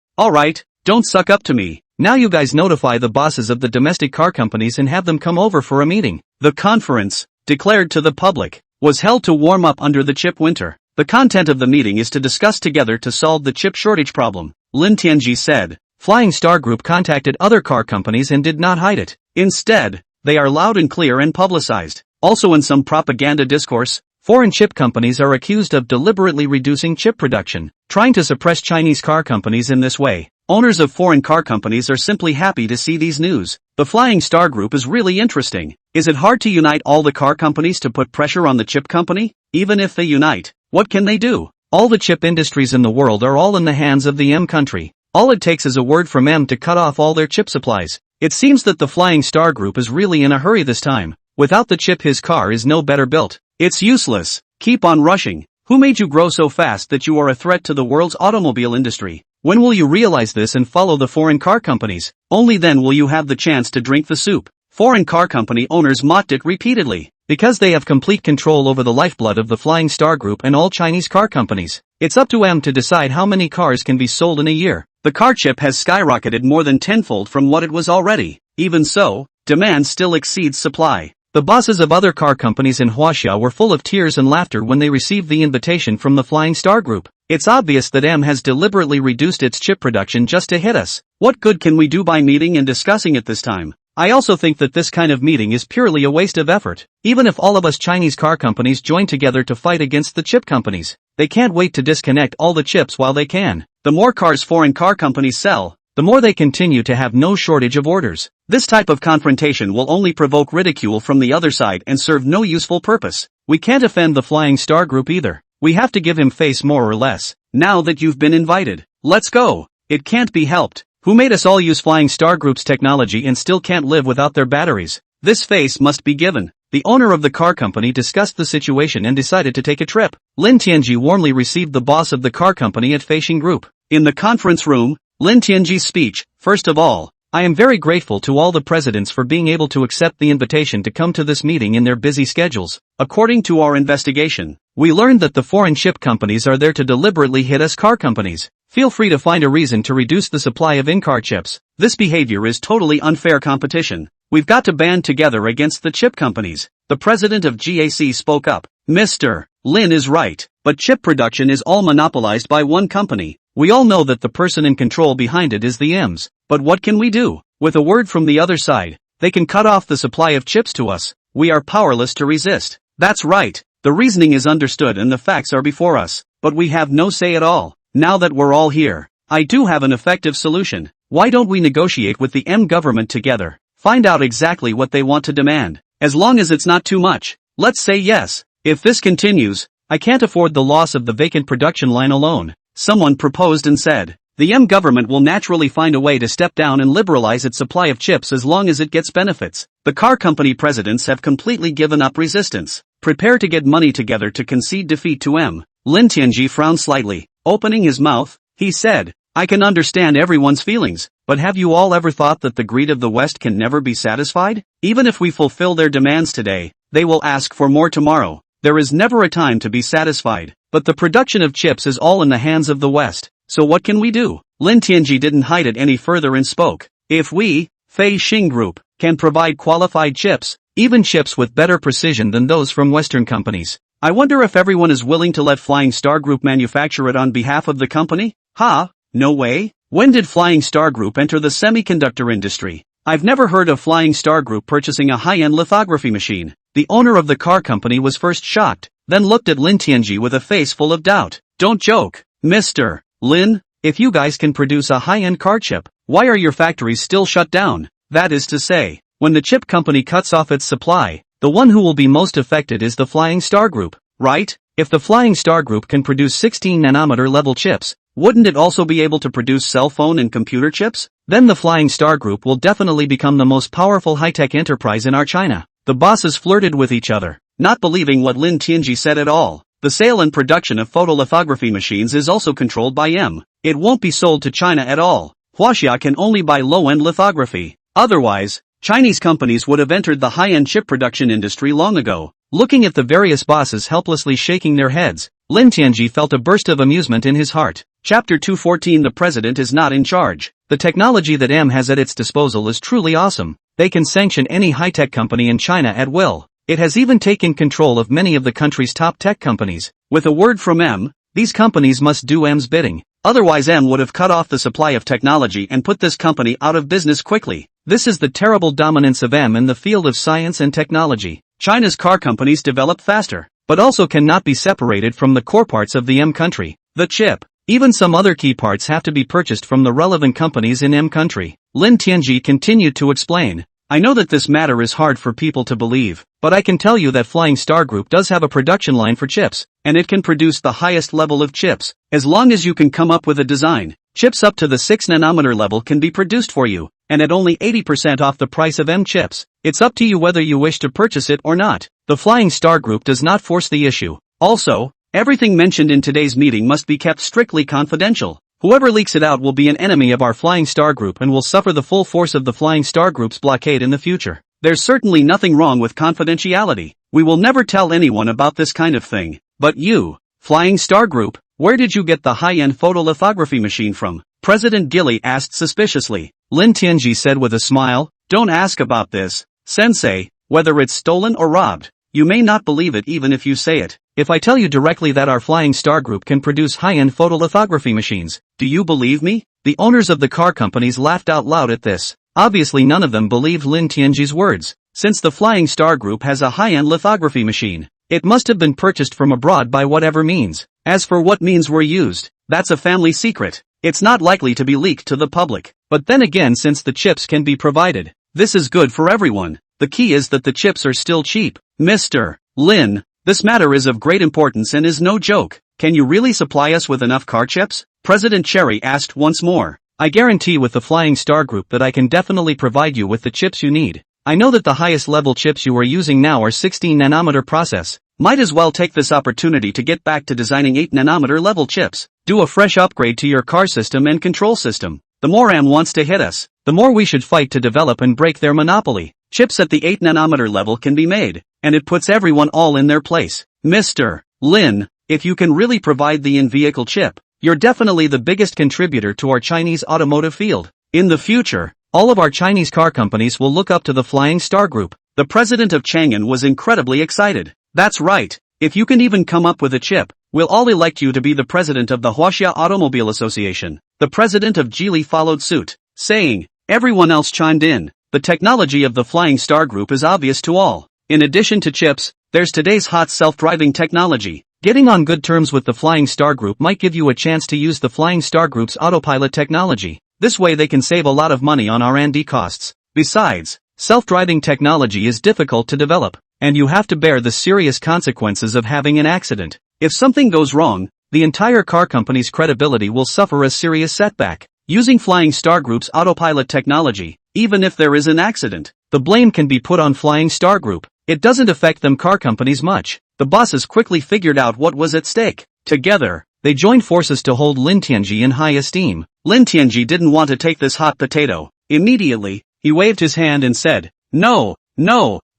don't suck up to me. Now you guys notify the bosses of the domestic car companies and have them come over for a meeting. The conference, declared to the public, was held to warm up under the chip winter. The content of the meeting is to discuss together to solve the chip shortage problem, Lin Tianji said. Flying Star Group contacted other car companies and did not hide it. Instead, they are loud and clear and publicized. Also in some propaganda discourse, foreign chip companies are accused of deliberately reducing chip production, trying to suppress Chinese car companies in this way. Owners of foreign car companies are simply happy to see these news. The Flying Star Group is really interesting. Is it hard to unite all the car companies to put pressure on the chip company? Even if they unite, what can they do? All the chip industries in the world are all in the hands of the M country. All it takes is a word from M to cut off all their chip supplies. It seems that the Flying Star Group is really in a hurry this time. Without the chip his car is no better built. It's useless. Keep on rushing. Who made you grow so fast that you are a threat to the world's automobile industry? When will you realize this and follow the foreign car companies? Only then will you have the chance to drink the soup. Foreign car company owners mocked it repeatedly. Because they have complete control over the lifeblood of the Flying Star Group and all Chinese car companies, it's up to M to decide how many cars can be sold in a year. The car chip has skyrocketed more than tenfold from what it was already. Even so, demand still exceeds supply. The bosses of other car companies in Huaxia were full of tears and laughter when they received the invitation from the Flying Star Group. It's obvious that M has deliberately reduced its chip production just to hit us. What good can we do by meeting and discussing it this time? I also think that this kind of meeting is purely a waste of effort. Even if all of us Chinese car companies join together to fight against the chip companies, they can't wait to disconnect all the chips while they can. The more cars foreign car companies sell, the more they continue to have no shortage of orders. This type of confrontation will only provoke ridicule from the other side and serve no useful purpose. We can't offend the Flying Star Group either. We have to give him face more or less. Now that you've been invited, let's go. It can't be helped. Who made us all use Flying Star Group's technology and still can't live without their batteries? This face must be given. the owner of the car company discussed the situation and decided to take a trip. Lin Tianji warmly received the boss of the car company at Feixing Group. In the conference room, Lin Tianji's speech: "First of all, I am very grateful to all the presidents for being able to accept the invitation to come to this meeting in their busy schedules. According to our investigation, we learned that the foreign chip companies are there to deliberately hit us car companies. Feel free to find a reason to reduce the supply of in-car chips. This behavior is totally unfair competition. We've got to band together against the chip companies." The president of GAC spoke up. "Mr. Lin is right, but chip production is all monopolized by one company. We all know that the person in control behind it is the M's. But what can we do? With a word from the other side, they can cut off the supply of chips to us. We are powerless to resist." "That's right. The reasoning is understood and the facts are before us, but we have no say at all. Now that we're all here, I do have an effective solution. Why don't we negotiate with the M government together? Find out exactly what they want to demand. As long as it's not too much, let's say yes. If this continues, I can't afford the loss of the vacant production line alone." Someone proposed and said, "The M government will naturally find a way to step down and liberalize its supply of chips as long as it gets benefits. The car company presidents have completely given up resistance. Prepare to get money together to concede defeat to M." Lin Tianji frowned slightly. Opening his mouth, he said, "I can understand everyone's feelings, but have you all ever thought that the greed of the West can never be satisfied? Even if we fulfill their demands today, they will ask for more tomorrow. There is never a time to be satisfied. But the production of chips is all in the hands of the West. So what can we do?" Lin Tianji didn't hide it any further and spoke. "If we, Feixing Group, can provide qualified chips, even chips with better precision than those from Western companies, I wonder if everyone is willing to let Flying Star Group manufacture it on behalf of the company? Ha? No way? When did Flying Star Group enter the semiconductor industry? I've never heard of Flying Star Group purchasing a high-end lithography machine." The owner of the car company was first shocked, then looked at Lin Tianji with a face full of doubt. "Don't joke, Mr. Lin. If you guys can produce a high-end car chip, why are your factories still shut down? That is to say, when the chip company cuts off its supply, the one who will be most affected is the Flying Star Group, right? If the Flying Star Group can produce 16-nanometer level chips, wouldn't it also be able to produce cell phone and computer chips? Then the Flying Star Group will definitely become the most powerful high-tech enterprise in our China." The bosses flirted with each other, not believing what Lin Tianji said at all. The sale and production of photolithography machines is also controlled by M. It won't be sold to China at all. Huaxia can only buy low-end lithography. Otherwise, Chinese companies would have entered the high-end chip production industry long ago. Looking at the various bosses helplessly shaking their heads, Lin Tianji felt a burst of amusement in his heart. Chapter 214. The president is not in charge. The technology that M has at its disposal is truly awesome. They can sanction any high-tech company in China at will. It has even taken control of many of the country's top tech companies. With a word from M, these companies must do M's bidding. Otherwise M would have cut off the supply of technology and put this company out of business quickly. This is the terrible dominance of M in the field of science and technology. China's car companies develop faster, but also cannot be separated from the core parts of the M country. The chip. Even some other key parts have to be purchased from the relevant companies in M country. Lin Tianji continued to explain. "I know that this matter is hard for people to believe, but I can tell you that Flying Star Group does have a production line for chips, and it can produce the highest level of chips. As long as you can come up with a design, chips up to the 6-nanometer level can be produced for you, and at only 80% off the price of M chips. It's up to you whether you wish to purchase it or not. The Flying Star Group does not force the issue. Also, everything mentioned in today's meeting must be kept strictly confidential. Whoever leaks it out will be an enemy of our Flying Star Group and will suffer the full force of the Flying Star Group's blockade in the future. There's certainly nothing wrong with confidentiality. We will never tell anyone about this kind of thing. But you, Flying Star Group, where did you get the high-end photolithography machine from?" President Gilly asked suspiciously. Lin Tianji said with a smile, "Don't ask about this, Sensei, whether it's stolen or robbed. You may not believe it even if you say it. If I tell you directly that our Flying Star Group can produce high-end photolithography machines, do you believe me?" The owners of the car companies laughed out loud at this. Obviously none of them believed Lin Tianji's words. Since the Flying Star Group has a high-end lithography machine, it must have been purchased from abroad by whatever means. As for what means were used, that's a family secret. It's not likely to be leaked to the public. But then again, since the chips can be provided, this is good for everyone. The key is that the chips are still cheap. Mr. Lin, this matter is of great importance and is no joke. Can you really supply us with enough car chips? President Cherry asked once more. "I guarantee with the Flying Star Group that I can definitely provide you with the chips you need. I know that the highest level chips you are using now are 16 nanometer process. Might as well take this opportunity to get back to designing 8 nanometer level chips. Do a fresh upgrade to your car system and control system. The more AM wants to hit us, the more we should fight to develop and break their monopoly. Chips at the 8 nanometer level can be made, and it puts everyone all in their place. Mr. Lin, if you can really provide the in-vehicle chip, you're definitely the biggest contributor to our Chinese automotive field. In the future, all of our Chinese car companies will look up to the Flying Star Group. The president of Chang'an was incredibly excited. That's right. If you can even come up with a chip, we'll all elect you to be the president of the Huaxia Automobile Association. The president of Geely followed suit, saying, everyone else chimed in. The technology of the Flying Star Group is obvious to all. In addition to chips, there's today's hot self-driving technology. Getting on good terms with the Flying Star Group might give you a chance to use the Flying Star Group's autopilot technology. This way they can save a lot of money on R&D costs. Besides, self-driving technology is difficult to develop, and you have to bear the serious consequences of having an accident. If something goes wrong, the entire car company's credibility will suffer a serious setback. Using Flying Star Group's autopilot technology, even if there is an accident, the blame can be put on Flying Star Group. It doesn't affect them car companies much. The bosses quickly figured out what was at stake. Together, they joined forces to hold Lin Tianji in high esteem. Lin Tianji didn't want to take this hot potato. Immediately, he waved his hand and said, no,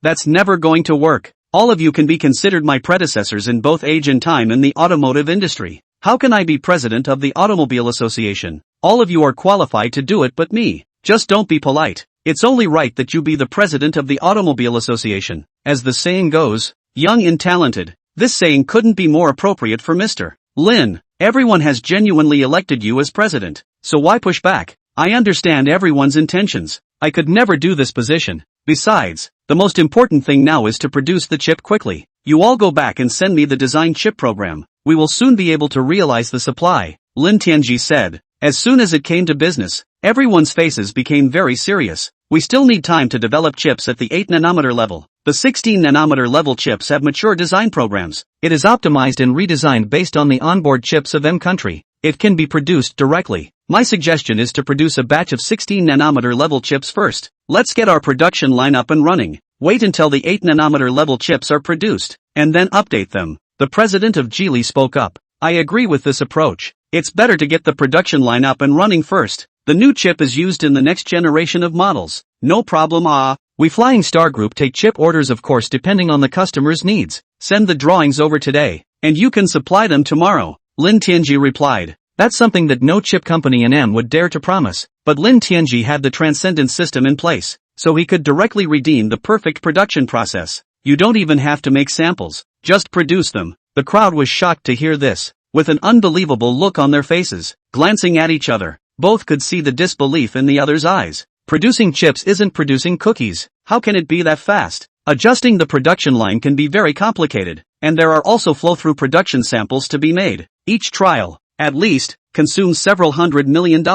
that's never going to work. All of you can be considered my predecessors in both age and time in the automotive industry. How can I be president of the Automobile Association? All of you are qualified to do it but me. Just don't be polite. It's only right that you be the president of the Automobile Association. As the saying goes, young and talented. This saying couldn't be more appropriate for Mr. Lin. Everyone has genuinely elected you as president. So why push back? I understand everyone's intentions. I could never do this position. Besides, the most important thing now is to produce the chip quickly. You all go back and send me the design chip program. We will soon be able to realize the supply, Lin Tianji said. As soon as it came to business, everyone's faces became very serious. We still need time to develop chips at the 8 nanometer level. The 16 nanometer level chips have mature design programs. It is optimized and redesigned based on the onboard chips of M country. It can be produced directly. My suggestion is to produce a batch of 16 nanometer level chips first. Let's get our production line up and running. Wait until the 8 nanometer level chips are produced, and then update them. The president of Geely spoke up. I agree with this approach. It's better to get the production line up and running first. The new chip is used in the next generation of models. No problem. We Flying Star Group take chip orders of course depending on the customer's needs. Send the drawings over today, and you can supply them tomorrow. Lin Tianji replied. That's something that no chip company in M would dare to promise. But Lin Tianji had the transcendent system in place, so he could directly redeem the perfect production process. You don't even have to make samples, just produce them. The crowd was shocked to hear this. With an unbelievable look on their faces, glancing at each other, both could see the disbelief in the other's eyes. Producing chips isn't producing cookies. How can it be that fast? Adjusting the production line can be very complicated, and there are also flow-through production samples to be made. Each trial, at least, consumes several $100 million.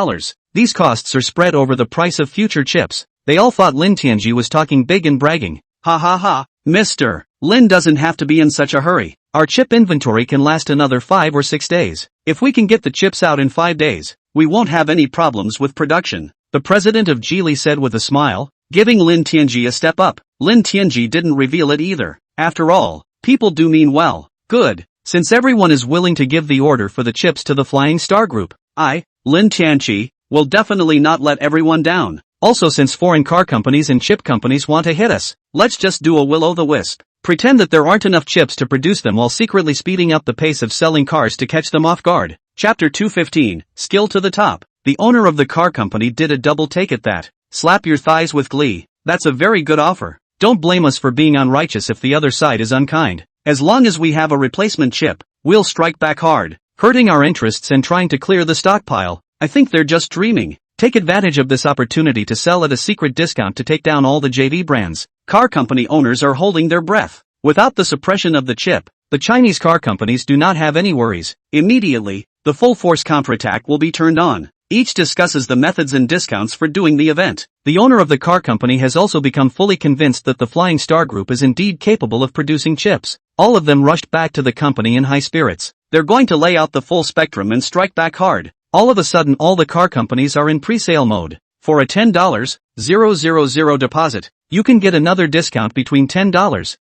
These costs are spread over the price of future chips. They all thought Lin Tianji was talking big and bragging. Ha ha ha, Mr. Lin doesn't have to be in such a hurry. Our chip inventory can last another 5 or 6 days. If we can get the chips out in 5 days, we won't have any problems with production, the president of Geely said with a smile, giving Lin Tianji a step up. Lin Tianji didn't reveal it either. After all, people do mean well. Good. Since everyone is willing to give the order for the chips to the Flying Star Group, I, Lin Tianji, will definitely not let everyone down. Also since foreign car companies and chip companies want to hit us, let's just do a will-o'-the-wisp. Pretend that there aren't enough chips to produce them while secretly speeding up the pace of selling cars to catch them off guard. Chapter 215, Skill to the Top. The owner of the car company did a double take at that. Slap your thighs with glee. That's a very good offer. Don't blame us for being unrighteous if the other side is unkind. As long as we have a replacement chip, we'll strike back hard, hurting our interests and trying to clear the stockpile. I think they're just dreaming. Take advantage of this opportunity to sell at a secret discount to take down all the JV brands. Car company owners are holding their breath. Without the suppression of the chip, the Chinese car companies do not have any worries. Immediately, the full-force counterattack will be turned on. Each discusses the methods and discounts for doing the event. The owner of the car company has also become fully convinced that the Flying Star Group is indeed capable of producing chips. All of them rushed back to the company in high spirits. They're going to lay out the full spectrum and strike back hard. All of a sudden all the car companies are in pre-sale mode. For a $10,000 deposit, you can get another discount between $10,000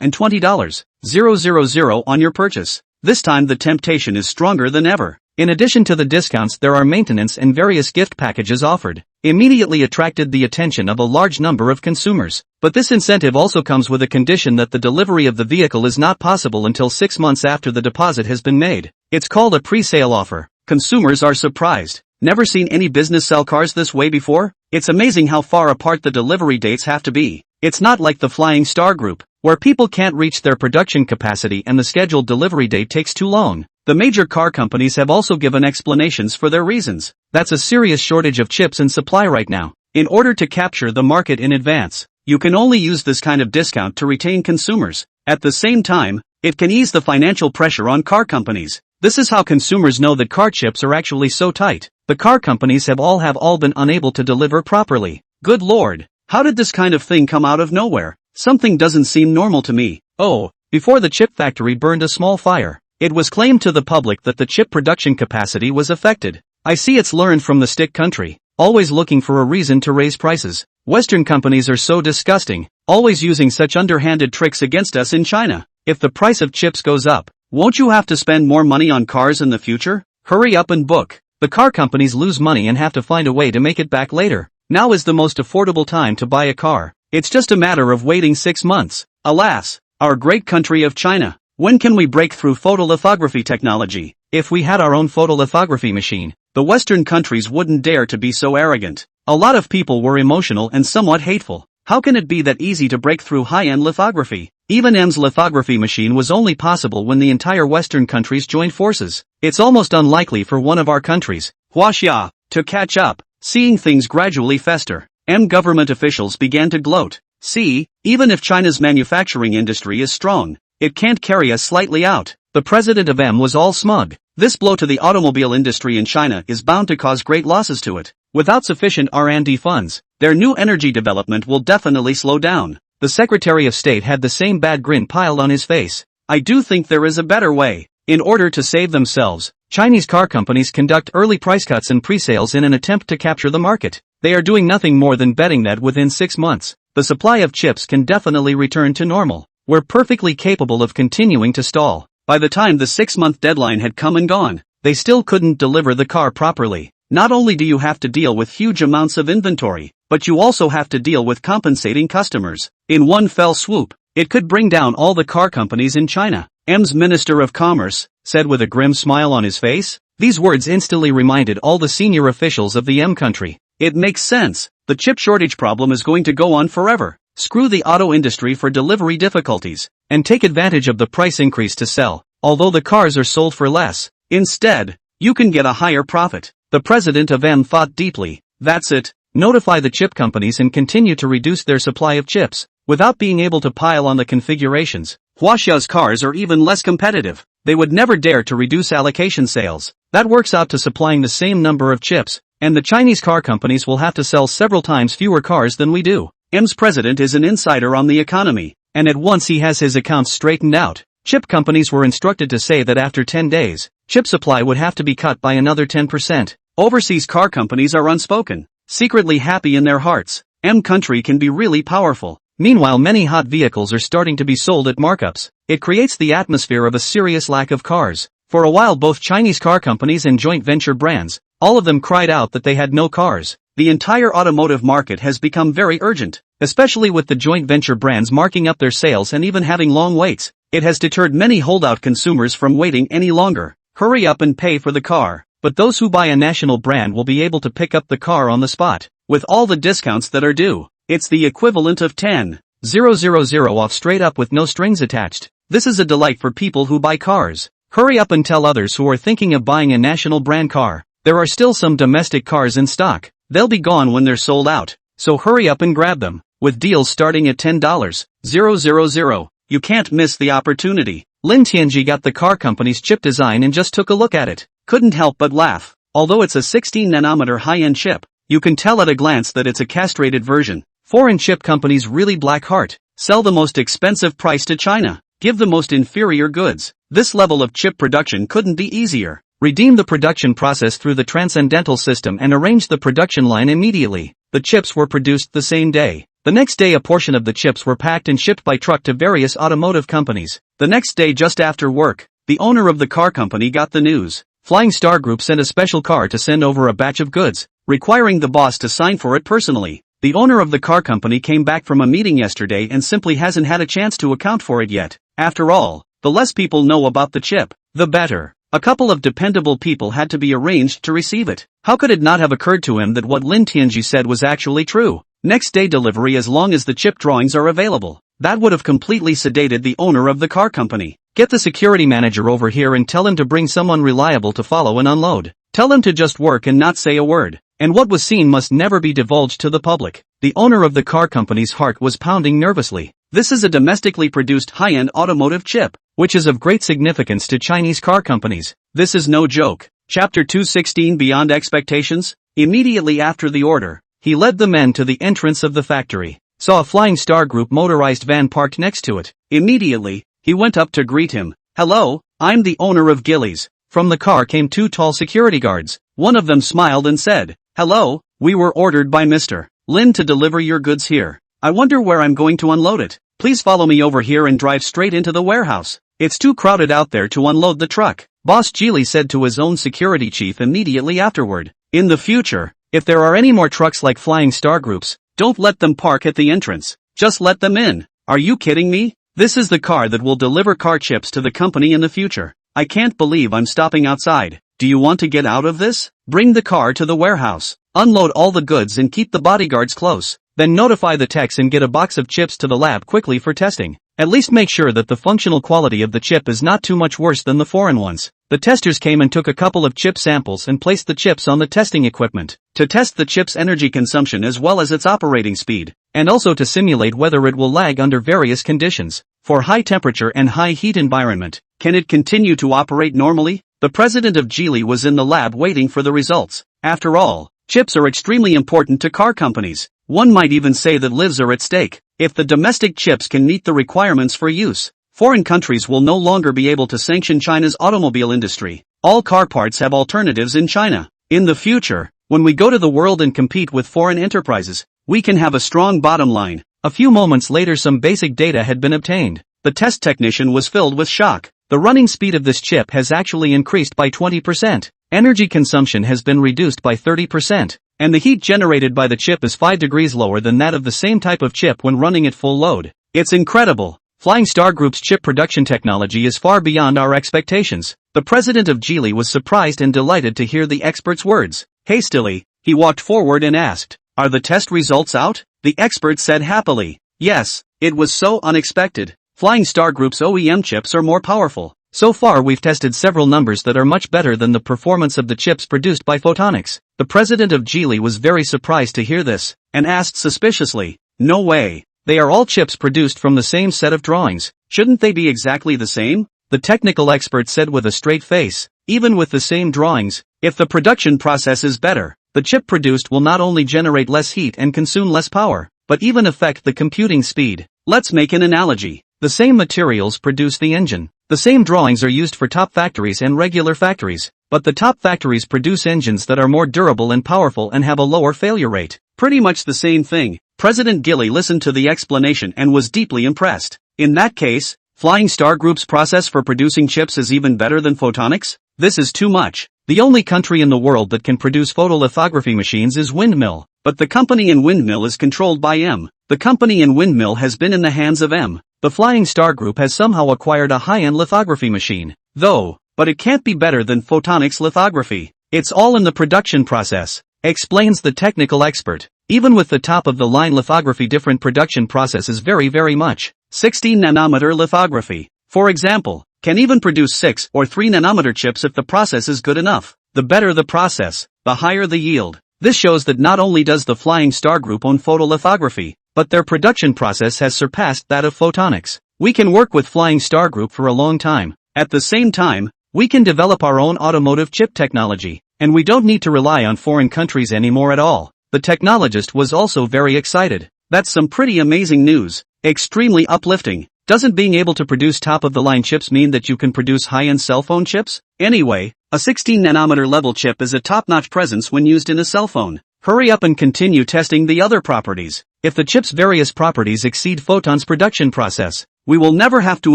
and $20,000 on your purchase. This time the temptation is stronger than ever. In addition to the discounts, there are maintenance and various gift packages offered. Immediately attracted the attention of a large number of consumers. But this incentive also comes with a condition that the delivery of the vehicle is not possible until 6 months after the deposit has been made. It's called a pre-sale offer. Consumers are surprised. Never seen any business sell cars this way before? It's amazing how far apart the delivery dates have to be. It's not like the Flying Star Group, where people can't reach their production capacity and the scheduled delivery date takes too long. The major car companies have also given explanations for their reasons. That's a serious shortage of chips in supply right now. In order to capture the market in advance, you can only use this kind of discount to retain consumers. At the same time, it can ease the financial pressure on car companies. This is how consumers know that car chips are actually so tight. The car companies have all been unable to deliver properly. Good lord, how did this kind of thing come out of nowhere? Something doesn't seem normal to me. Oh, before the chip factory burned a small fire, it was claimed to the public that the chip production capacity was affected. I see it's learned from the stick country, always looking for a reason to raise prices. Western companies are so disgusting, always using such underhanded tricks against us in China. If the price of chips goes up, won't you have to spend more money on cars in the future? Hurry up and book. The car companies lose money and have to find a way to make it back later. Now is the most affordable time to buy a car. It's just a matter of waiting 6 months. Alas, our great country of China. When can we break through photolithography technology? If we had our own photolithography machine, the Western countries wouldn't dare to be so arrogant. A lot of people were emotional and somewhat hateful. How can it be that easy to break through high-end lithography? Even M's lithography machine was only possible when the entire Western countries joined forces. It's almost unlikely for one of our countries, Huaxia, to catch up. Seeing things gradually fester, M government officials began to gloat. See, even if China's manufacturing industry is strong, it can't carry us slightly out. The president of M was all smug. This blow to the automobile industry in China is bound to cause great losses to it. Without sufficient R&D funds, their new energy development will definitely slow down. The Secretary of State had the same bad grin piled on his face. I do think there is a better way. In order to save themselves, Chinese car companies conduct early price cuts and pre-sales in an attempt to capture the market. They are doing nothing more than betting that within 6 months, the supply of chips can definitely return to normal. We're perfectly capable of continuing to stall. By the time the 6-month deadline had come and gone, they still couldn't deliver the car properly. Not only do you have to deal with huge amounts of inventory, but you also have to deal with compensating customers. In one fell swoop, it could bring down all the car companies in China. M's Minister of Commerce said with a grim smile on his face. These words instantly reminded all the senior officials of the M country. It makes sense. The chip shortage problem is going to go on forever. Screw the auto industry for delivery difficulties, and take advantage of the price increase to sell, although the cars are sold for less. Instead, you can get a higher profit. The president of M thought deeply. That's it. Notify the chip companies and continue to reduce their supply of chips, without being able to pile on the configurations. Huaxia's cars are even less competitive. They would never dare to reduce allocation sales. That works out to supplying the same number of chips, and the Chinese car companies will have to sell several times fewer cars than we do. M's president is an insider on the economy, and at once he has his accounts straightened out. Chip companies were instructed to say that after 10 days, chip supply would have to be cut by another 10%. Overseas car companies are unspoken, secretly happy in their hearts. M country can be really powerful. Meanwhile, many hot vehicles are starting to be sold at markups. It creates the atmosphere of a serious lack of cars. For a while, both Chinese car companies and joint venture brands, all of them cried out that they had no cars. The entire automotive market has become very urgent, especially with the joint venture brands marking up their sales and even having long waits. It has deterred many holdout consumers from waiting any longer. Hurry up and pay for the car. But those who buy a national brand will be able to pick up the car on the spot, with all the discounts that are due. It's the equivalent of 10,000 off straight up with no strings attached. This is a delight for people who buy cars. Hurry up and tell others who are thinking of buying a national brand car. There are still some domestic cars in stock. They'll be gone when they're sold out. So hurry up and grab them. With deals starting at $10,000. You can't miss the opportunity. Lin Tianji got the car company's chip design and just took a look at it. Couldn't help but laugh. Although it's a 16-nanometer high-end chip, you can tell at a glance that it's a castrated version. Foreign chip companies really black heart, sell the most expensive price to China, give the most inferior goods. This level of chip production couldn't be easier. Redeem the production process through the transcendental system and arrange the production line immediately. The chips were produced the same day. The next day a portion of the chips were packed and shipped by truck to various automotive companies. The next day just after work, the owner of the car company got the news. Flying Star Group sent a special car to send over a batch of goods, requiring the boss to sign for it personally. The owner of the car company came back from a meeting yesterday and simply hasn't had a chance to account for it yet. After all, the less people know about the chip, the better. A couple of dependable people had to be arranged to receive it. How could it not have occurred to him that what Lin Tianji said was actually true? Next day delivery as long as the chip drawings are available. That would have completely sedated the owner of the car company. Get the security manager over here and tell him to bring someone reliable to follow and unload. Tell him to just work and not say a word. And what was seen must never be divulged to the public. The owner of the car company's heart was pounding nervously. This is a domestically produced high-end automotive chip, which is of great significance to Chinese car companies. This is no joke. Chapter 216 Beyond Expectations. Immediately after the order, he led the men to the entrance of the factory. Saw a Flying Star Group motorized van parked next to it. Immediately, he went up to greet him. "Hello, I'm the owner of Gillies." From the car came two tall security guards. One of them smiled and said, "Hello, we were ordered by Mr. Lin to deliver your goods here. I wonder where I'm going to unload it. Please follow me over here and drive straight into the warehouse. It's too crowded out there to unload the truck." Boss Geely said to his own security chief immediately afterward. "In the future, if there are any more trucks like Flying Star Groups, don't let them park at the entrance. Just let them in." "Are you kidding me? This is the car that will deliver car chips to the company in the future. I can't believe I'm stopping outside. Do you want to get out of this? Bring the car to the warehouse. Unload all the goods and keep the bodyguards close. Then notify the techs and get a box of chips to the lab quickly for testing. At least make sure that the functional quality of the chip is not too much worse than the foreign ones." The testers came and took a couple of chip samples and placed the chips on the testing equipment to test the chip's energy consumption as well as its operating speed, and also to simulate whether it will lag under various conditions. For high temperature and high heat environment, can it continue to operate normally? The president of Geely was in the lab waiting for the results. After all, chips are extremely important to car companies. One might even say that lives are at stake. If the domestic chips can meet the requirements for use, foreign countries will no longer be able to sanction China's automobile industry. All car parts have alternatives in China. In the future, when we go to the world and compete with foreign enterprises, we can have a strong bottom line. A few moments later some basic data had been obtained. The test technician was filled with shock. The running speed of this chip has actually increased by 20%. Energy consumption has been reduced by 30%. And the heat generated by the chip is 5 degrees lower than that of the same type of chip when running at full load. It's incredible. Flying Star Group's chip production technology is far beyond our expectations. The president of Geely was surprised and delighted to hear the expert's words. Hastily, he walked forward and asked, "Are the test results out?" The expert said happily, "Yes, it was so unexpected. Flying Star Group's OEM chips are more powerful. So far we've tested several numbers that are much better than the performance of the chips produced by Photonics." The president of Geely was very surprised to hear this, and asked suspiciously, "No way. They are all chips produced from the same set of drawings. Shouldn't they be exactly the same?" The technical expert said with a straight face, "Even with the same drawings, if the production process is better, the chip produced will not only generate less heat and consume less power, but even affect the computing speed. Let's make an analogy. The same materials produce the engine. The same drawings are used for top factories and regular factories, but the top factories produce engines that are more durable and powerful and have a lower failure rate. Pretty much the same thing." President Gilly listened to the explanation and was deeply impressed. "In that case, Flying Star Group's process for producing chips is even better than Photonics? This is too much. The only country in the world that can produce photolithography machines is Windmill, but the company in Windmill is controlled by M. The company in Windmill has been in the hands of M. The Flying Star Group has somehow acquired a high-end lithography machine, though, but it can't be better than Photonics lithography. It's all in the production process," explains the technical expert. "Even with the top-of-the-line lithography, different production processes vary very much. 16-nanometer lithography, for example, can even produce 6 or 3-nanometer chips if the process is good enough. The better the process, the higher the yield." This shows that not only does the Flying Star Group own photolithography, but their production process has surpassed that of Photonics. We can work with Flying Star Group for a long time. At the same time, we can develop our own automotive chip technology, and we don't need to rely on foreign countries anymore at all. The technologist was also very excited. That's some pretty amazing news. Extremely uplifting. Doesn't being able to produce top-of-the-line chips mean that you can produce high-end cell phone chips? Anyway, a 16-nanometer level chip is a top-notch presence when used in a cell phone. Hurry up and continue testing the other properties. If the chip's various properties exceed Photon's production process, we will never have to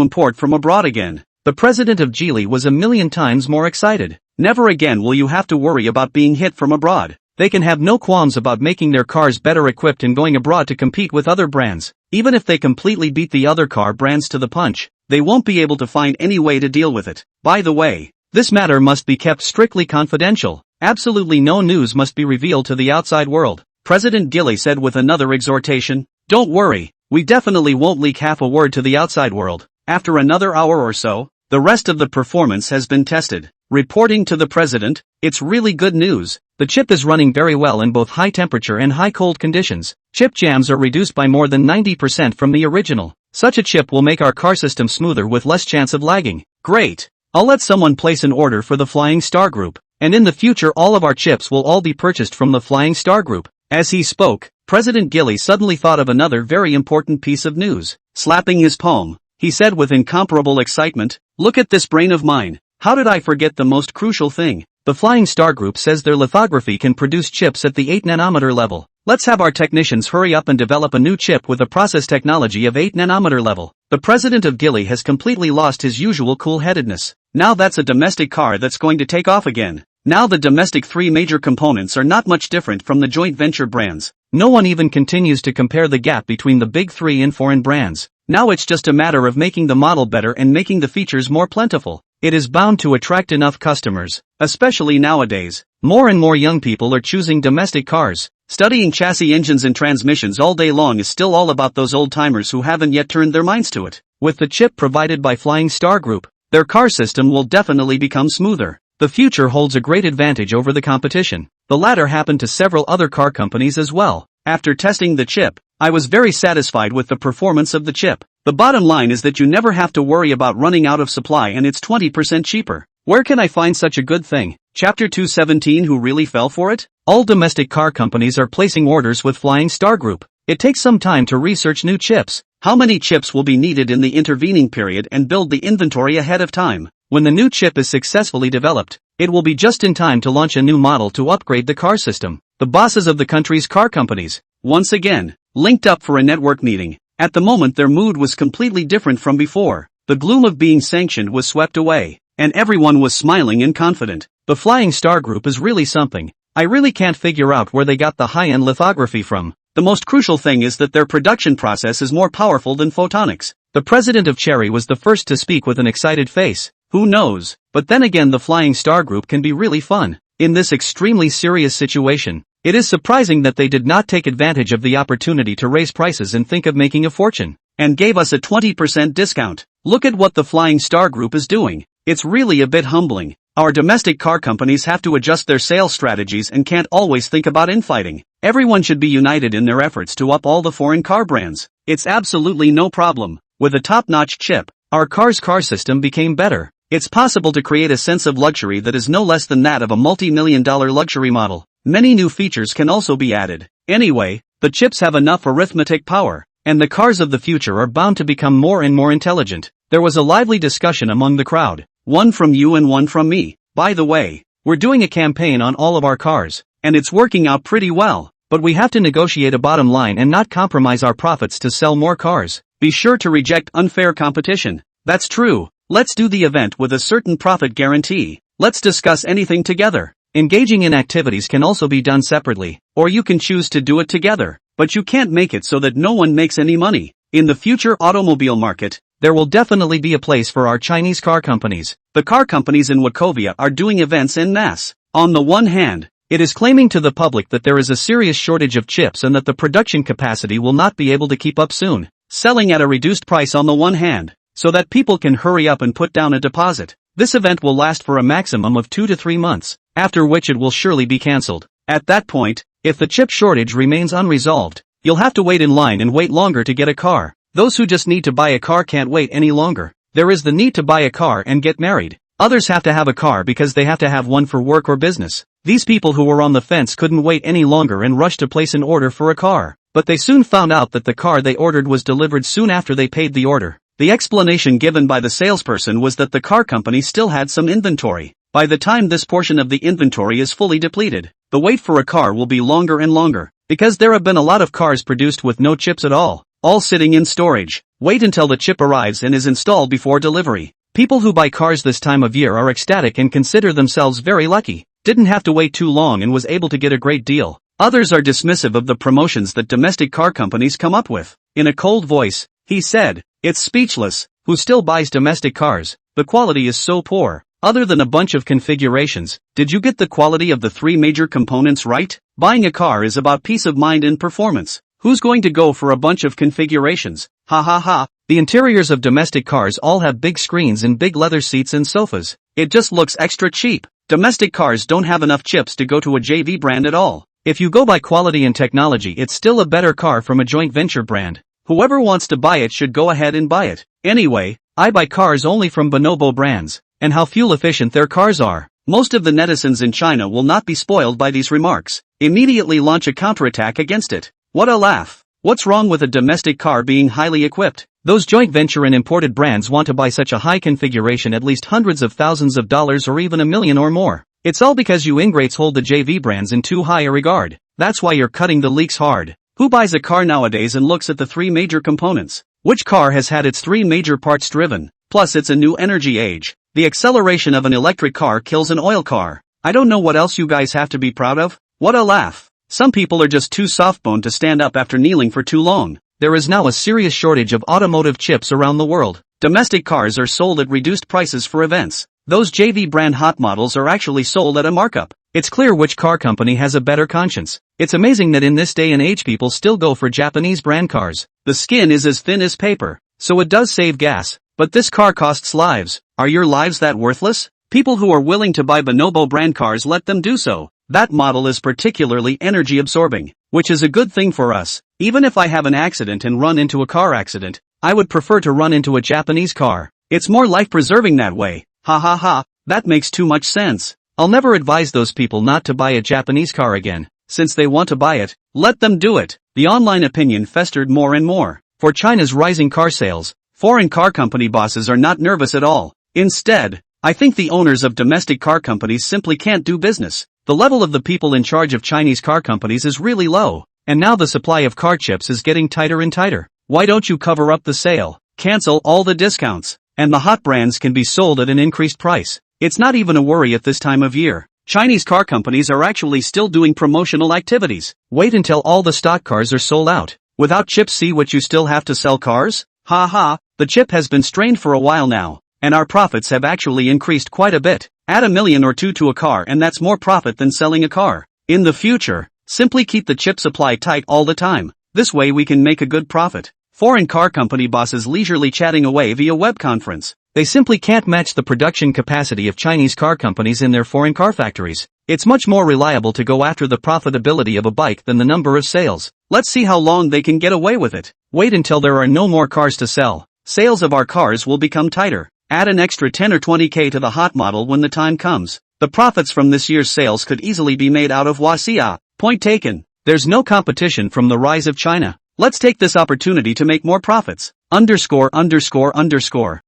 import from abroad again. The president of Geely was a million times more excited. Never again will you have to worry about being hit from abroad. They can have no qualms about making their cars better equipped and going abroad to compete with other brands. Even if they completely beat the other car brands to the punch, they won't be able to find any way to deal with it. By the way, this matter must be kept strictly confidential. Absolutely no news must be revealed to the outside world. President Geely said with another exhortation. Don't worry, we definitely won't leak half a word to the outside world. After another hour or so, the rest of the performance has been tested. Reporting to the president, it's really good news. The chip is running very well in both high temperature and high cold conditions. Chip jams are reduced by more than 90% from the original. Such a chip will make our car system smoother with less chance of lagging. Great! I'll let someone place an order for the Flying Star Group, and in the future all of our chips will all be purchased from the Flying Star Group. As he spoke, President Geely suddenly thought of another very important piece of news. Slapping his palm, he said with incomparable excitement, "Look at this brain of mine. How did I forget the most crucial thing? The Flying Star Group says their lithography can produce chips at the 8 nanometer level. Let's have our technicians hurry up and develop a new chip with a process technology of 8 nanometer level." The president of Geely has completely lost his usual cool-headedness. Now that's a domestic car that's going to take off again. Now the domestic three major components are not much different from the joint venture brands. No one even continues to compare the gap between the big three and foreign brands. Now it's just a matter of making the model better and making the features more plentiful. It is bound to attract enough customers, especially nowadays. More and more young people are choosing domestic cars. Studying chassis engines and transmissions all day long is still all about those old-timers who haven't yet turned their minds to it. With the chip provided by Flying Star Group, their car system will definitely become smoother. The future holds a great advantage over the competition. The latter happened to several other car companies as well. After testing the chip, I was very satisfied with the performance of the chip. The bottom line is that you never have to worry about running out of supply and it's 20% cheaper. Where can I find such a good thing? Chapter 217. Who really fell for it? All domestic car companies are placing orders with Flying Star Group. It takes some time to research new chips. How many chips will be needed in the intervening period and build the inventory ahead of time. When the new chip is successfully developed, it will be just in time to launch a new model to upgrade the car system. The bosses of the country's car companies, once again, linked up for a network meeting. At the moment their mood was completely different from before. The gloom of being sanctioned was swept away, and everyone was smiling and confident. The Flying Star Group is really something. I really can't figure out where they got the high-end lithography from. The most crucial thing is that their production process is more powerful than photonics. The president of Cherry was the first to speak with an excited face. Who knows? But then again, the Flying Star Group can be really fun. In this extremely serious situation, it is surprising that they did not take advantage of the opportunity to raise prices and think of making a fortune, and gave us a 20% discount. Look at what the Flying Star Group is doing. It's really a bit humbling. Our domestic car companies have to adjust their sales strategies and can't always think about infighting. Everyone should be united in their efforts to up all the foreign car brands. It's absolutely no problem. With a top-notch chip, our car's car system became better. It's possible to create a sense of luxury that is no less than that of a multi-million-dollar luxury model. Many new features can also be added. Anyway, the chips have enough arithmetic power, and the cars of the future are bound to become more and more intelligent. There was a lively discussion among the crowd. One from you and one from me. By the way, we're doing a campaign on all of our cars, and it's working out pretty well, but we have to negotiate a bottom line and not compromise our profits to sell more cars. Be sure to reject unfair competition. That's true. Let's do the event with a certain profit guarantee. Let's discuss anything together. Engaging in activities can also be done separately, or you can choose to do it together, but you can't make it so that no one makes any money. In the future automobile market, there will definitely be a place for our Chinese car companies. The car companies in Wachovia are doing events en masse. On the one hand, it is claiming to the public that there is a serious shortage of chips and that the production capacity will not be able to keep up soon, selling at a reduced price on the one hand, so that people can hurry up and put down a deposit. This event will last for a maximum of 2 to 3 months, after which it will surely be cancelled. At that point, if the chip shortage remains unresolved, you'll have to wait in line and wait longer to get a car. Those who just need to buy a car can't wait any longer. There is the need to buy a car and get married. Others have to have a car because they have to have one for work or business. These people who were on the fence couldn't wait any longer and rushed to place an order for a car. But they soon found out that the car they ordered was delivered soon after they paid the order. The explanation given by the salesperson was that the car company still had some inventory. By the time this portion of the inventory is fully depleted, the wait for a car will be longer and longer, because there have been a lot of cars produced with no chips at all sitting in storage. Wait until the chip arrives and is installed before delivery. People who buy cars this time of year are ecstatic and consider themselves very lucky. Didn't have to wait too long and was able to get a great deal. Others are dismissive of the promotions that domestic car companies come up with. In a cold voice, he said, "It's speechless. Who still buys domestic cars? The quality is so poor. Other than a bunch of configurations, did you get the quality of the 3 major components right? Buying a car is about peace of mind and performance. Who's going to go for a bunch of configurations? Ha ha ha." The interiors of domestic cars all have big screens and big leather seats and sofas. It just looks extra cheap. Domestic cars don't have enough chips to go to a JV brand at all. If you go by quality and technology, it's still a better car from a joint venture brand. Whoever wants to buy it should go ahead and buy it. Anyway, I buy cars only from bonobo brands, and how fuel efficient their cars are. Most of the netizens in China will not be spoiled by these remarks. Immediately launch a counterattack against it. What a laugh. What's wrong with a domestic car being highly equipped? Those joint venture and imported brands want to buy such a high configuration, at least hundreds of thousands of dollars or even $1 million or more. It's all because you ingrates hold the JV brands in too high a regard. That's why you're cutting the leaks hard. Who buys a car nowadays and looks at the 3 major components? Which car has had its 3 major parts driven? Plus it's a new energy age. The acceleration of an electric car kills an oil car. I don't know what else you guys have to be proud of. What a laugh. Some people are just too soft-boned to stand up after kneeling for too long. There is now a serious shortage of automotive chips around the world. Domestic cars are sold at reduced prices for events. Those JV brand hot models are actually sold at a markup. It's clear which car company has a better conscience. It's amazing that in this day and age people still go for Japanese brand cars. The skin is as thin as paper, so it does save gas. But this car costs lives. Are your lives that worthless? People who are willing to buy bonobo brand cars, let them do so. That model is particularly energy absorbing, which is a good thing for us. Even if I have an accident and run into a car accident, I would prefer to run into a Japanese car. It's more life-preserving that way. Ha ha ha, that makes too much sense. I'll never advise those people not to buy a Japanese car again. Since they want to buy it, let them do it. The online opinion festered more and more. For China's rising car sales, foreign car company bosses are not nervous at all. Instead, I think the owners of domestic car companies simply can't do business. The level of the people in charge of Chinese car companies is really low, and now the supply of car chips is getting tighter and tighter. Why don't you cover up the sale, cancel all the discounts, and the hot brands can be sold at an increased price? It's not even a worry at this time of year. Chinese car companies are actually still doing promotional activities. Wait until all the stock cars are sold out. Without chips, see what you still have to sell cars? Ha ha, the chip has been strained for a while now, and our profits have actually increased quite a bit. Add $1 million or $2 to a car and that's more profit than selling a car. In the future, simply keep the chip supply tight all the time. This way we can make a good profit. Foreign car company bosses leisurely chatting away via web conference. They simply can't match the production capacity of Chinese car companies in their foreign car factories. It's much more reliable to go after the profitability of a bike than the number of sales. Let's see how long they can get away with it. Wait until there are no more cars to sell. Sales of our cars will become tighter. Add an extra 10 or 20k to the hot model when the time comes. The profits from this year's sales could easily be made out of Wasia. Point taken. There's no competition from the rise of China. Let's take this opportunity to make more profits. ______.